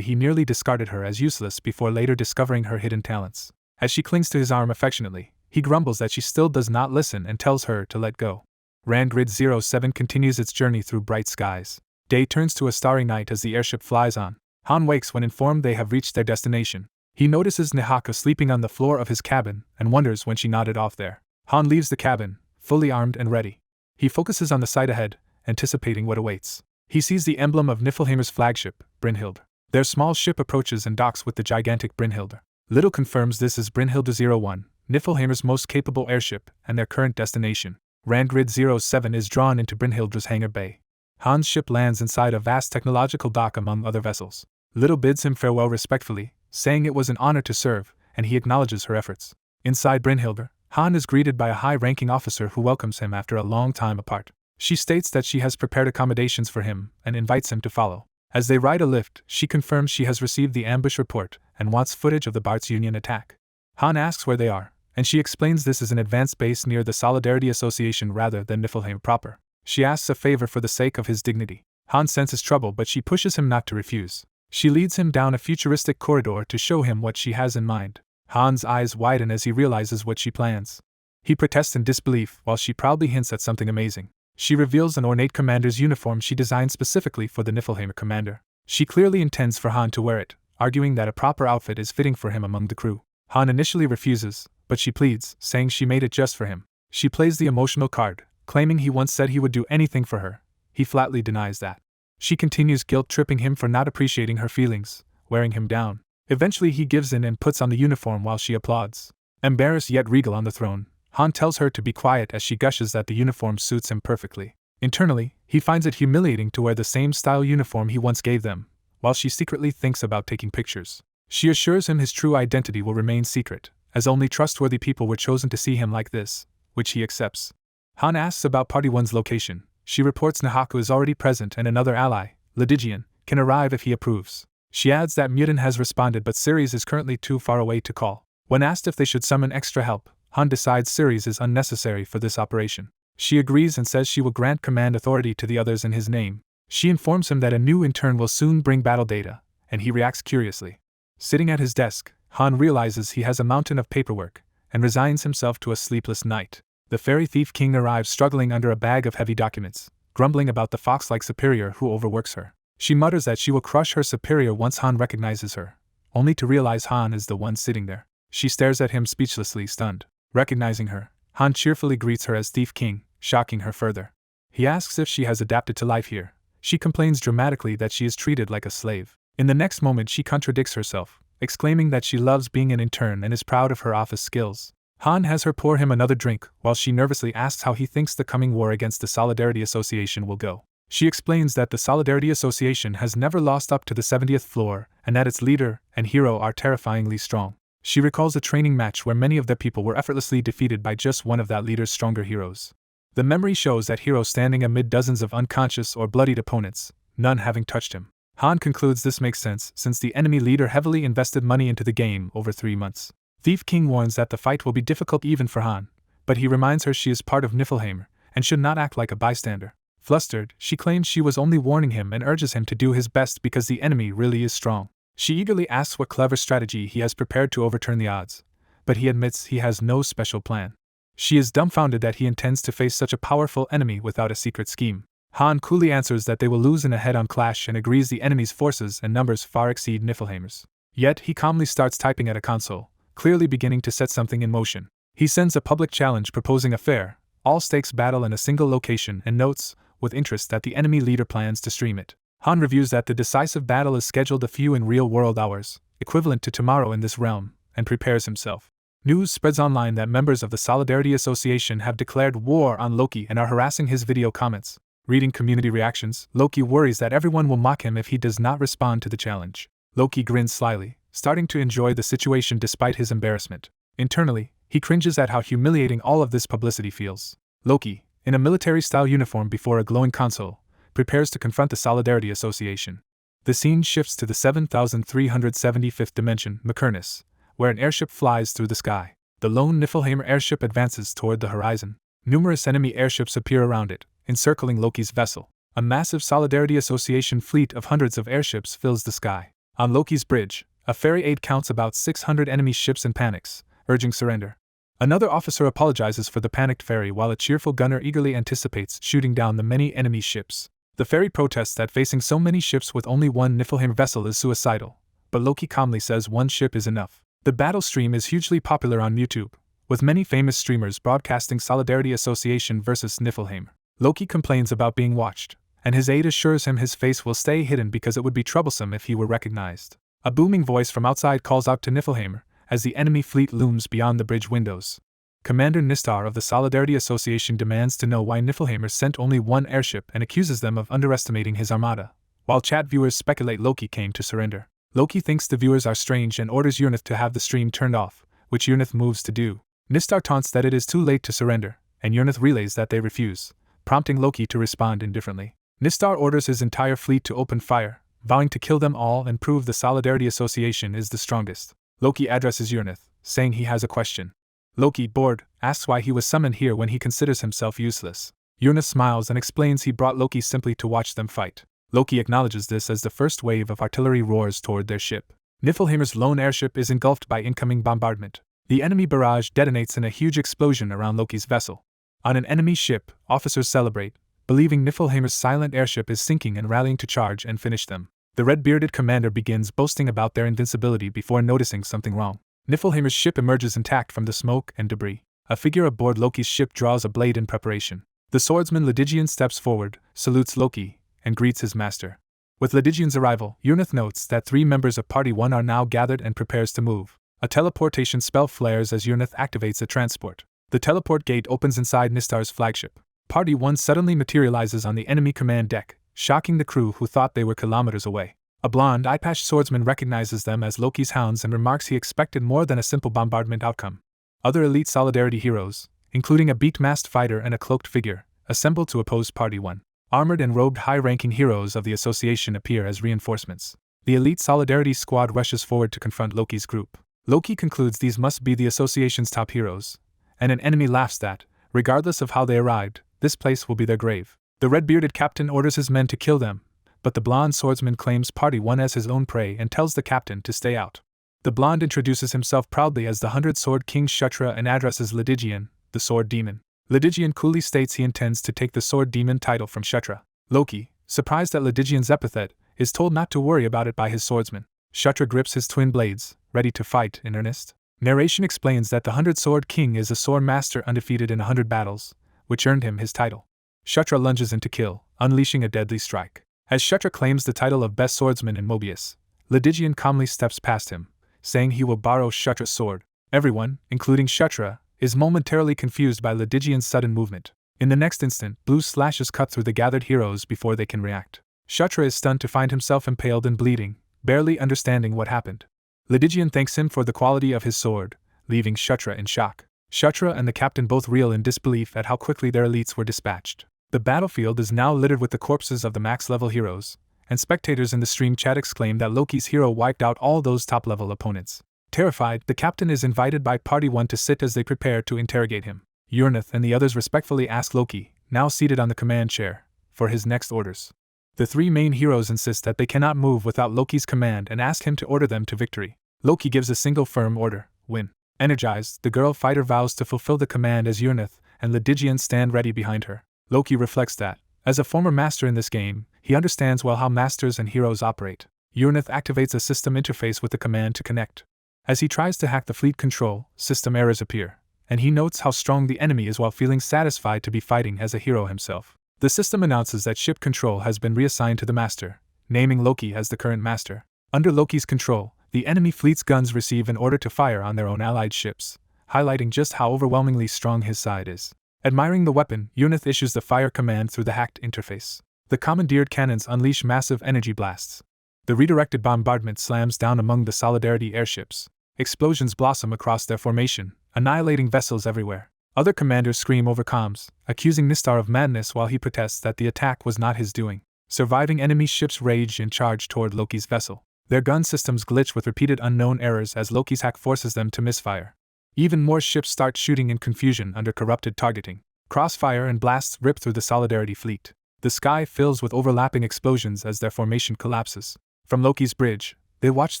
he nearly discarded her as useless before later discovering her hidden talents. As she clings to his arm affectionately, he grumbles that she still does not listen and tells her to let go. Rand Grid 07 continues its journey through bright skies. Day turns to a starry night as the airship flies on. Han wakes when informed they have reached their destination. He notices Nihaku sleeping on the floor of his cabin and wonders when she nodded off there. Han leaves the cabin, fully armed and ready. He focuses on the sight ahead, anticipating what awaits. He sees the emblem of Niflheimer's flagship, Brynhild. Their small ship approaches and docks with the gigantic Brynhild. Little confirms this is Brynhild 01, Niflheimer's most capable airship, and their current destination. Randgrid 07 is drawn into Brynhild's hangar bay. Han's ship lands inside a vast technological dock among other vessels. Little bids him farewell respectfully, saying it was an honor to serve, and he acknowledges her efforts. Inside Brynhild, Han is greeted by a high-ranking officer who welcomes him after a long time apart. She states that she has prepared accommodations for him and invites him to follow. As they ride a lift, she confirms she has received the ambush report and wants footage of the Bart's Union attack. Han asks where they are, and she explains this is an advanced base near the Solidarity Association rather than Niflheim proper. She asks a favor for the sake of his dignity. Han senses trouble, but she pushes him not to refuse. She leads him down a futuristic corridor to show him what she has in mind. Han's eyes widen as he realizes what she plans. He protests in disbelief while she proudly hints at something amazing. She reveals an ornate commander's uniform she designed specifically for the Niflheimer commander. She clearly intends for Han to wear it, arguing that a proper outfit is fitting for him among the crew. Han initially refuses, but she pleads, saying she made it just for him. She plays the emotional card, claiming he once said he would do anything for her. He flatly denies that. She continues guilt-tripping him for not appreciating her feelings, wearing him down. Eventually he gives in and puts on the uniform while she applauds. Embarrassed yet regal on the throne, Han tells her to be quiet as she gushes that the uniform suits him perfectly. Internally, he finds it humiliating to wear the same style uniform he once gave them, while she secretly thinks about taking pictures. She assures him his true identity will remain secret, as only trustworthy people were chosen to see him like this, which he accepts. Han asks about Party 1's location. She reports Nihaku is already present and another ally, Lydigian, can arrive if he approves. She adds that Mutin has responded but Ceres is currently too far away to call. When asked if they should summon extra help, Han decides Ceres is unnecessary for this operation. She agrees and says she will grant command authority to the others in his name. She informs him that a new intern will soon bring battle data, and he reacts curiously. Sitting at his desk, Han realizes he has a mountain of paperwork, and resigns himself to a sleepless night. The fairy thief king arrives struggling under a bag of heavy documents, grumbling about the fox-like superior who overworks her. She mutters that she will crush her superior once Han recognizes her, only to realize Han is the one sitting there. She stares at him speechlessly stunned. Recognizing her, Han cheerfully greets her as Thief King, shocking her further. He asks if she has adapted to life here. She complains dramatically that she is treated like a slave. In the next moment she contradicts herself, exclaiming that she loves being an intern and is proud of her office skills. Han has her pour him another drink, while she nervously asks how he thinks the coming war against the Solidarity Association will go. She explains that the Solidarity Association has never lost up to the 70th floor, and that its leader and hero are terrifyingly strong. She recalls a training match where many of the people were effortlessly defeated by just one of that leader's stronger heroes. The memory shows that hero standing amid dozens of unconscious or bloodied opponents, none having touched him. Han concludes this makes sense since the enemy leader heavily invested money into the game over 3 months. Thief King warns that the fight will be difficult even for Han, but he reminds her she is part of Niflheim and should not act like a bystander. Flustered, she claims she was only warning him and urges him to do his best because the enemy really is strong. She eagerly asks what clever strategy he has prepared to overturn the odds, but he admits he has no special plan. She is dumbfounded that he intends to face such a powerful enemy without a secret scheme. Han coolly answers that they will lose in a head-on clash and agrees the enemy's forces and numbers far exceed Niflheimers. Yet he calmly starts typing at a console, clearly beginning to set something in motion. He sends a public challenge proposing a fair, all-stakes battle in a single location and notes, with interest, that the enemy leader plans to stream it. Han reviews that the decisive battle is scheduled a few in real-world hours, equivalent to tomorrow in this realm, and prepares himself. News spreads online that members of the Solidarity Association have declared war on Loki and are harassing his video comments. Reading community reactions, Loki worries that everyone will mock him if he does not respond to the challenge. Loki grins slyly, starting to enjoy the situation despite his embarrassment. Internally, he cringes at how humiliating all of this publicity feels. Loki, in a military-style uniform before a glowing console, prepares to confront the Solidarity Association. The scene shifts to the 7,375th dimension, Macernus, where an airship flies through the sky. The lone Niflheimer airship advances toward the horizon. Numerous enemy airships appear around it, encircling Loki's vessel. A massive Solidarity Association fleet of hundreds of airships fills the sky. On Loki's bridge, a ferry aide counts about 600 enemy ships and panics, urging surrender. Another officer apologizes for the panicked ferry while a cheerful gunner eagerly anticipates shooting down the many enemy ships. The ferry protests that facing so many ships with only one Niflheim vessel is suicidal, but Loki calmly says one ship is enough. The battle stream is hugely popular on YouTube, with many famous streamers broadcasting Solidarity Association versus Niflheim. Loki complains about being watched, and his aide assures him his face will stay hidden because it would be troublesome if he were recognized. A booming voice from outside calls out to Niflheimer as the enemy fleet looms beyond the bridge windows. Commander Nistar of the Solidarity Association demands to know why Niflheimer sent only one airship and accuses them of underestimating his armada, while chat viewers speculate Loki came to surrender. Loki thinks the viewers are strange and orders Urnith to have the stream turned off, which Urnith moves to do. Nistar taunts that it is too late to surrender, and Urnith relays that they refuse, prompting Loki to respond indifferently. Nistar orders his entire fleet to open fire, vowing to kill them all and prove the Solidarity Association is the strongest. Loki addresses Urnith, saying he has a question. Loki, bored, asks why he was summoned here when he considers himself useless. Urnith smiles and explains he brought Loki simply to watch them fight. Loki acknowledges this as the first wave of artillery roars toward their ship. Niflheimer's lone airship is engulfed by incoming bombardment. The enemy barrage detonates in a huge explosion around Loki's vessel. On an enemy ship, officers celebrate, believing Niflheimer's silent airship is sinking and rallying to charge and finish them. The red-bearded commander begins boasting about their invincibility before noticing something wrong. Niflheimer's ship emerges intact from the smoke and debris. A figure aboard Loki's ship draws a blade in preparation. The swordsman Ledigian steps forward, salutes Loki, and greets his master. With Ledigian's arrival, Urnith notes that 3 members of Party 1 are now gathered and prepares to move. A teleportation spell flares as Urnith activates a transport. The teleport gate opens inside Nistar's flagship. Party 1 suddenly materializes on the enemy command deck, shocking the crew who thought they were kilometers away. A blonde, eye-patched swordsman recognizes them as Loki's hounds and remarks he expected more than a simple bombardment outcome. Other elite Solidarity heroes, including a beak-masked fighter and a cloaked figure, assemble to oppose Party 1. Armored and robed high-ranking heroes of the association appear as reinforcements. The elite Solidarity squad rushes forward to confront Loki's group. Loki concludes these must be the association's top heroes, and an enemy laughs that, regardless of how they arrived, this place will be their grave. The red-bearded captain orders his men to kill them, but the blonde swordsman claims Party 1 as his own prey and tells the captain to stay out. The blonde introduces himself proudly as the 100-Sword King Kshatriya and addresses Lydigian, the Sword Demon. Lydigian coolly states he intends to take the Sword Demon title from Kshatriya. Loki, surprised at Lydigian's epithet, is told not to worry about it by his swordsman. Kshatriya grips his twin blades, ready to fight in earnest. Narration explains that the 100-Sword King is a sword master undefeated in 100 battles, which earned him his title. Kshatriya lunges in to kill, unleashing a deadly strike. As Kshatriya claims the title of best swordsman in Mobius, Lydigian calmly steps past him, saying he will borrow Kshatriya's sword. Everyone, including Kshatriya, is momentarily confused by Lydigian's sudden movement. In the next instant, blue slashes cut through the gathered heroes before they can react. Kshatriya is stunned to find himself impaled and bleeding, barely understanding what happened. Lydigian thanks him for the quality of his sword, leaving Kshatriya in shock. Kshatriya and the captain both reel in disbelief at how quickly their elites were dispatched. The battlefield is now littered with the corpses of the max-level heroes, and spectators in the stream chat exclaim that Loki's hero wiped out all those top-level opponents. Terrified, the captain is invited by Party 1 to sit as they prepare to interrogate him. Urnith and the others respectfully ask Loki, now seated on the command chair, for his next orders. The three main heroes insist that they cannot move without Loki's command and ask him to order them to victory. Loki gives a single firm order: win. Energized, the girl fighter vows to fulfill the command as Urnith and Lydigian stand ready behind her. Loki reflects that, as a former master in this game, he understands well how masters and heroes operate. Urnith activates a system interface with the command to connect. As he tries to hack the fleet control, system errors appear, and he notes how strong the enemy is while feeling satisfied to be fighting as a hero himself. The system announces that ship control has been reassigned to the master, naming Loki as the current master. Under Loki's control, the enemy fleet's guns receive an order to fire on their own allied ships, highlighting just how overwhelmingly strong his side is. Admiring the weapon, Urnith issues the fire command through the hacked interface. The commandeered cannons unleash massive energy blasts. The redirected bombardment slams down among the Solidarity airships. Explosions blossom across their formation, annihilating vessels everywhere. Other commanders scream over comms, accusing Nistar of madness while he protests that the attack was not his doing. Surviving enemy ships rage and charge toward Loki's vessel. Their gun systems glitch with repeated unknown errors as Loki's hack forces them to misfire. Even more ships start shooting in confusion under corrupted targeting. Crossfire and blasts rip through the Solidarity fleet. The sky fills with overlapping explosions as their formation collapses. From Loki's bridge, they watch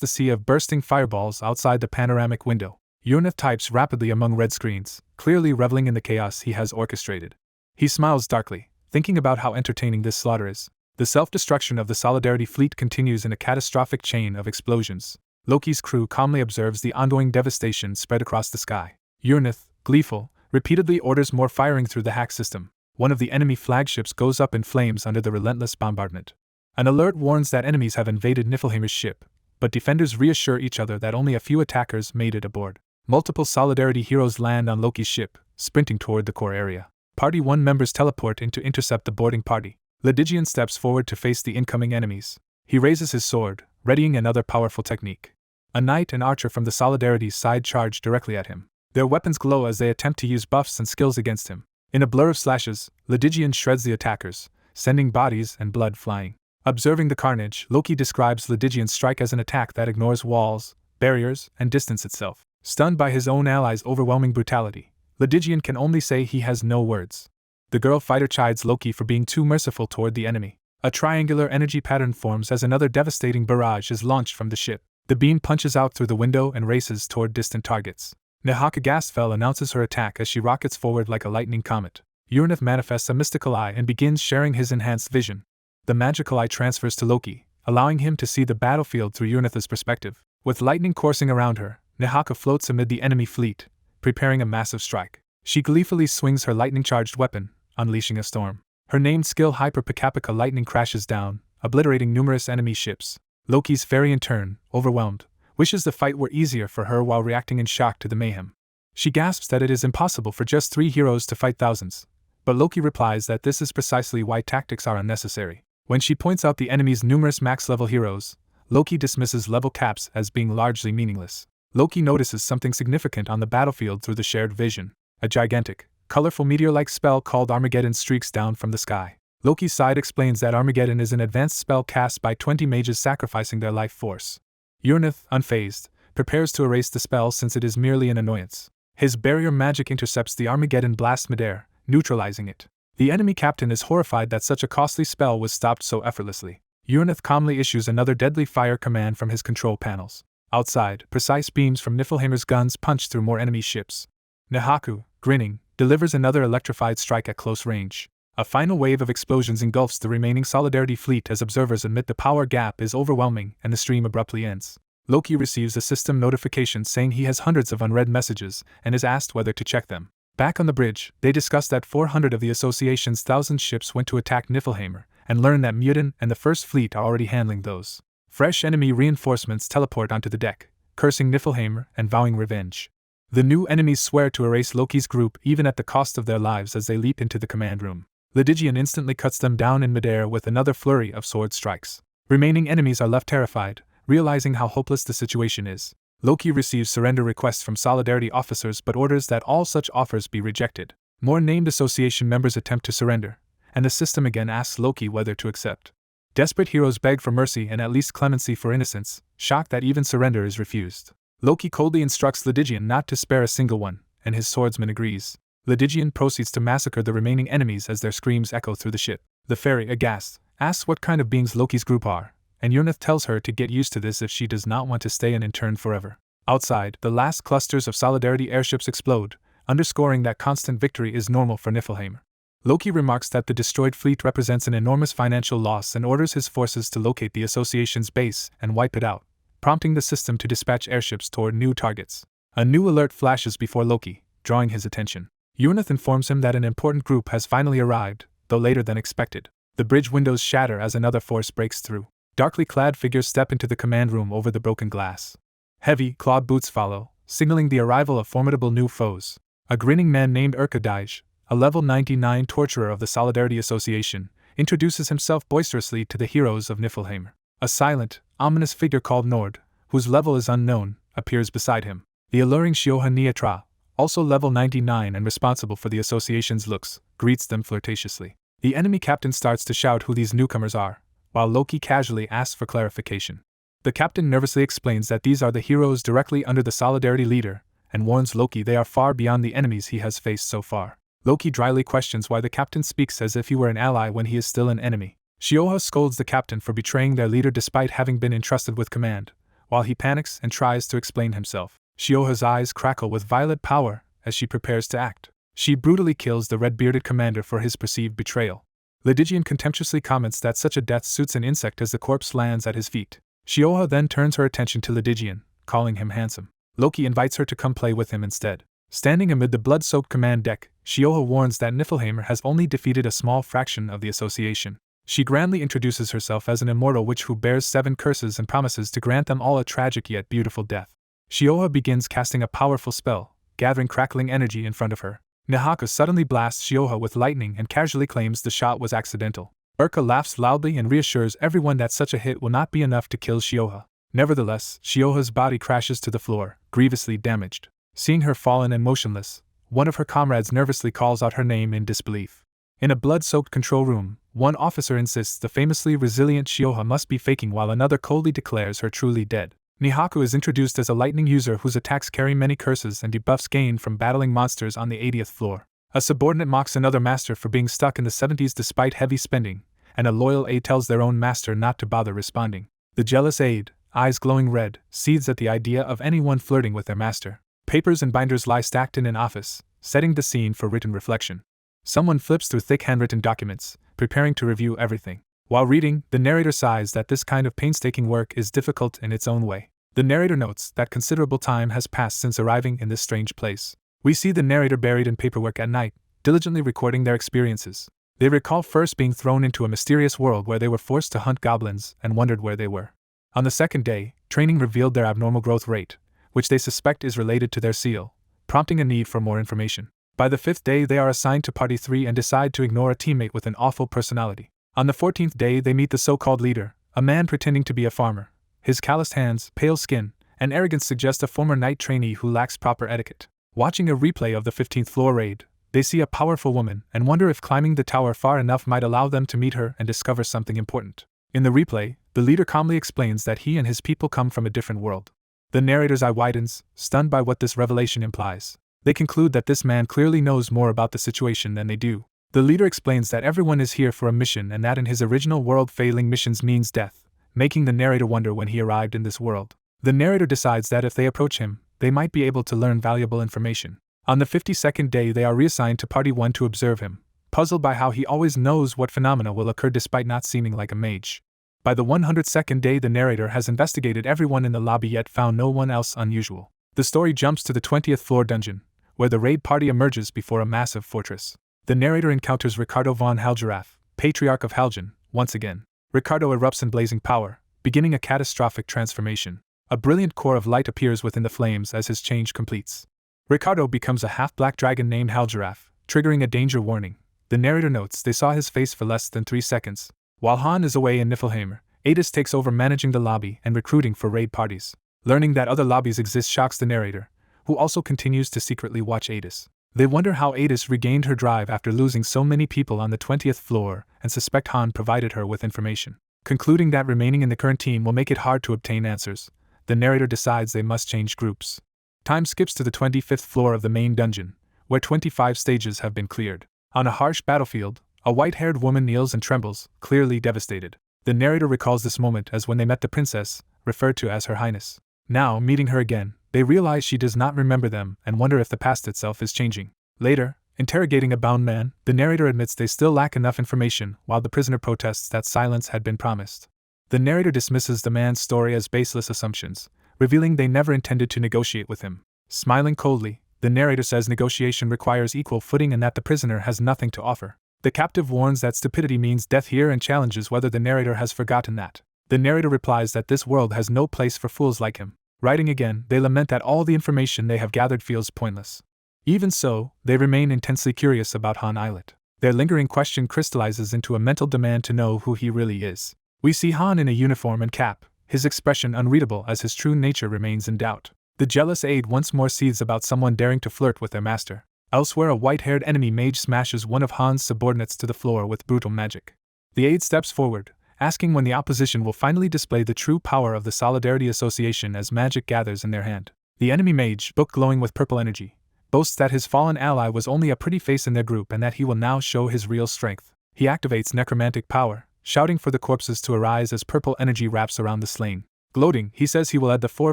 the sea of bursting fireballs outside the panoramic window. Urnith types rapidly among red screens, clearly reveling in the chaos he has orchestrated. He smiles darkly, thinking about how entertaining this slaughter is. The self-destruction of the Solidarity fleet continues in a catastrophic chain of explosions. Loki's crew calmly observes the ongoing devastation spread across the sky. Urnith, gleeful, repeatedly orders more firing through the hack system. One of the enemy flagships goes up in flames under the relentless bombardment. An alert warns that enemies have invaded Niflheim's ship, but defenders reassure each other that only a few attackers made it aboard. Multiple Solidarity heroes land on Loki's ship, sprinting toward the core area. Party 1 members teleport in to intercept the boarding party. Lydigian steps forward to face the incoming enemies. He raises his sword, readying another powerful technique. A knight and archer from the Solidarity's side charge directly at him. Their weapons glow as they attempt to use buffs and skills against him. In a blur of slashes, Lydigian shreds the attackers, sending bodies and blood flying. Observing the carnage, Loki describes Lydigian's strike as an attack that ignores walls, barriers, and distance itself. Stunned by his own allies' overwhelming brutality, Lydigian can only say he has no words. The girl fighter chides Loki for being too merciful toward the enemy. A triangular energy pattern forms as another devastating barrage is launched from the ship. The beam punches out through the window and races toward distant targets. Nehaka Gasfell announces her attack as she rockets forward like a lightning comet. Urnith manifests a mystical eye and begins sharing his enhanced vision. The magical eye transfers to Loki, allowing him to see the battlefield through Urnith's perspective. With lightning coursing around her, Nehaka floats amid the enemy fleet, preparing a massive strike. She gleefully swings her lightning-charged weapon, unleashing a storm. Her named skill Hyper Pikapika lightning crashes down, obliterating numerous enemy ships. Loki's fairy in turn, overwhelmed, wishes the fight were easier for her while reacting in shock to the mayhem. She gasps that it is impossible for just 3 heroes to fight thousands, but Loki replies that this is precisely why tactics are unnecessary. When she points out the enemy's numerous max-level heroes, Loki dismisses level caps as being largely meaningless. Loki notices something significant on the battlefield through the shared vision. A gigantic, colorful meteor-like spell called Armageddon streaks down from the sky. Loki's side explains that Armageddon is an advanced spell cast by 20 mages sacrificing their life force. Urnith, unfazed, prepares to erase the spell since it is merely an annoyance. His barrier magic intercepts the Armageddon blast midair, neutralizing it. The enemy captain is horrified that such a costly spell was stopped so effortlessly. Urnith calmly issues another deadly fire command from his control panels. Outside, precise beams from Niflheimer's guns punch through more enemy ships. Nihaku, grinning, delivers another electrified strike at close range. A final wave of explosions engulfs the remaining Solidarity fleet as observers admit the power gap is overwhelming and the stream abruptly ends. Loki receives a system notification saying he has hundreds of unread messages and is asked whether to check them. Back on the bridge, they discuss that 400 of the Association's 1,000 ships went to attack Niflheimer and learn that Muten and the First Fleet are already handling those. Fresh enemy reinforcements teleport onto the deck, cursing Niflheimer and vowing revenge. The new enemies swear to erase Loki's group even at the cost of their lives as they leap into the command room. Lydigian instantly cuts them down in midair with another flurry of sword strikes. Remaining enemies are left terrified, realizing how hopeless the situation is. Loki receives surrender requests from Solidarity officers but orders that all such offers be rejected. More named association members attempt to surrender, and the system again asks Loki whether to accept. Desperate heroes beg for mercy and at least clemency for innocence, shocked that even surrender is refused. Loki coldly instructs Lydigian not to spare a single one, and his swordsman agrees. Lydigian proceeds to massacre the remaining enemies as their screams echo through the ship. The fairy, aghast, asks what kind of beings Loki's group are, and Urnith tells her to get used to this if she does not want to stay an intern forever. Outside, the last clusters of Solidarity airships explode, underscoring that constant victory is normal for Niflheimer. Loki remarks that the destroyed fleet represents an enormous financial loss and orders his forces to locate the Association's base and wipe it out, prompting the system to dispatch airships toward new targets. A new alert flashes before Loki, drawing his attention. Urnith informs him that an important group has finally arrived, though later than expected. The bridge windows shatter as another force breaks through. Darkly clad figures step into the command room over the broken glass. Heavy, clawed boots follow, signaling the arrival of formidable new foes. A grinning man named Urkadij, a level 99 torturer of the Solidarity Association, introduces himself boisterously to the heroes of Niflheimer. A silent, ominous figure called Nord, whose level is unknown, appears beside him. The alluring Shioha Niatra, also level 99 and responsible for the association's looks, greets them flirtatiously. The enemy captain starts to shout who these newcomers are, while Loki casually asks for clarification. The captain nervously explains that these are the heroes directly under the Solidarity leader, and warns Loki they are far beyond the enemies he has faced so far. Loki dryly questions why the captain speaks as if he were an ally when he is still an enemy. Shioha scolds the captain for betraying their leader despite having been entrusted with command, while he panics and tries to explain himself. Shioha's eyes crackle with violet power as she prepares to act. She brutally kills the red-bearded commander for his perceived betrayal. Lydigian contemptuously comments that such a death suits an insect as the corpse lands at his feet. Shioha then turns her attention to Lydigian, calling him handsome. Loki invites her to come play with him instead. Standing amid the blood-soaked command deck, Shioha warns that Niflheimer has only defeated a small fraction of the association. She grandly introduces herself as an immortal witch who bears 7 curses and promises to grant them all a tragic yet beautiful death. Shioha begins casting a powerful spell, gathering crackling energy in front of her. Nihaku suddenly blasts Shioha with lightning and casually claims the shot was accidental. Urka laughs loudly and reassures everyone that such a hit will not be enough to kill Shioha. Nevertheless, Shioha's body crashes to the floor, grievously damaged. Seeing her fallen and motionless, one of her comrades nervously calls out her name in disbelief. In a blood-soaked control room, one officer insists the famously resilient Shioha must be faking while another coldly declares her truly dead. Nihaku is introduced as a lightning user whose attacks carry many curses and debuffs gained from battling monsters on the 80th floor. A subordinate mocks another master for being stuck in the 70s despite heavy spending, and a loyal aide tells their own master not to bother responding. The jealous aide, eyes glowing red, seethes at the idea of anyone flirting with their master. Papers and binders lie stacked in an office, setting the scene for written reflection. Someone flips through thick handwritten documents, preparing to review everything. While reading, the narrator sighs that this kind of painstaking work is difficult in its own way. The narrator notes that considerable time has passed since arriving in this strange place. We see the narrator buried in paperwork at night, diligently recording their experiences. They recall first being thrown into a mysterious world where they were forced to hunt goblins and wondered where they were. On the second day, training revealed their abnormal growth rate, which they suspect is related to their seal, prompting a need for more information. By the 5th day they are assigned to Party 3 and decide to ignore a teammate with an awful personality. On the 14th day they meet the so-called leader, a man pretending to be a farmer. His calloused hands, pale skin, and arrogance suggest a former night trainee who lacks proper etiquette. Watching a replay of the 15th floor raid, they see a powerful woman and wonder if climbing the tower far enough might allow them to meet her and discover something important. In the replay, the leader calmly explains that he and his people come from a different world. The narrator's eye widens, stunned by what this revelation implies. They conclude that this man clearly knows more about the situation than they do. The leader explains that everyone is here for a mission and that in his original world failing missions means death, making the narrator wonder when he arrived in this world. The narrator decides that if they approach him, they might be able to learn valuable information. On the 52nd day, they are reassigned to Party 1 to observe him, puzzled by how he always knows what phenomena will occur despite not seeming like a mage. By the 102nd day, the narrator has investigated everyone in the lobby yet found no one else unusual. The story jumps to the 20th floor dungeon, where the raid party emerges before a massive fortress. The narrator encounters Ricardo von Halgirath, Patriarch of Haljan, once again. Ricardo erupts in blazing power, beginning a catastrophic transformation. A brilliant core of light appears within the flames as his change completes. Ricardo becomes a half-black dragon named Halgirath, triggering a danger warning. The narrator notes they saw his face for less than 3 seconds. While Han is away in Niflheim, Adis takes over managing the lobby and recruiting for raid parties. Learning that other lobbies exist shocks the narrator, who also continues to secretly watch Adis. They wonder how Adis regained her drive after losing so many people on the 20th floor and suspect Han provided her with information. Concluding that remaining in the current team will make it hard to obtain answers, the narrator decides they must change groups. Time skips to the 25th floor of the main dungeon, where 25 stages have been cleared. On a harsh battlefield, a white-haired woman kneels and trembles, clearly devastated. The narrator recalls this moment as when they met the princess, referred to as Her Highness. Now, meeting her again, they realize she does not remember them and wonder if the past itself is changing. Later, interrogating a bound man, the narrator admits they still lack enough information while the prisoner protests that silence had been promised. The narrator dismisses the man's story as baseless assumptions, revealing they never intended to negotiate with him. Smiling coldly, the narrator says negotiation requires equal footing and that the prisoner has nothing to offer. The captive warns that stupidity means death here and challenges whether the narrator has forgotten that. The narrator replies that this world has no place for fools like him. Writing again, they lament that all the information they have gathered feels pointless. Even so, they remain intensely curious about Han Islet. Their lingering question crystallizes into a mental demand to know who he really is. We see Han in a uniform and cap, his expression unreadable as his true nature remains in doubt. The jealous aide once more seethes about someone daring to flirt with their master. Elsewhere, a white-haired enemy mage smashes one of Han's subordinates to the floor with brutal magic. The aide steps forward, asking when the opposition will finally display the true power of the Solidarity Association as magic gathers in their hand. The enemy mage, book glowing with purple energy, boasts that his fallen ally was only a pretty face in their group and that he will now show his real strength. He activates necromantic power, shouting for the corpses to arise as purple energy wraps around the slain. Gloating, he says he will add the 4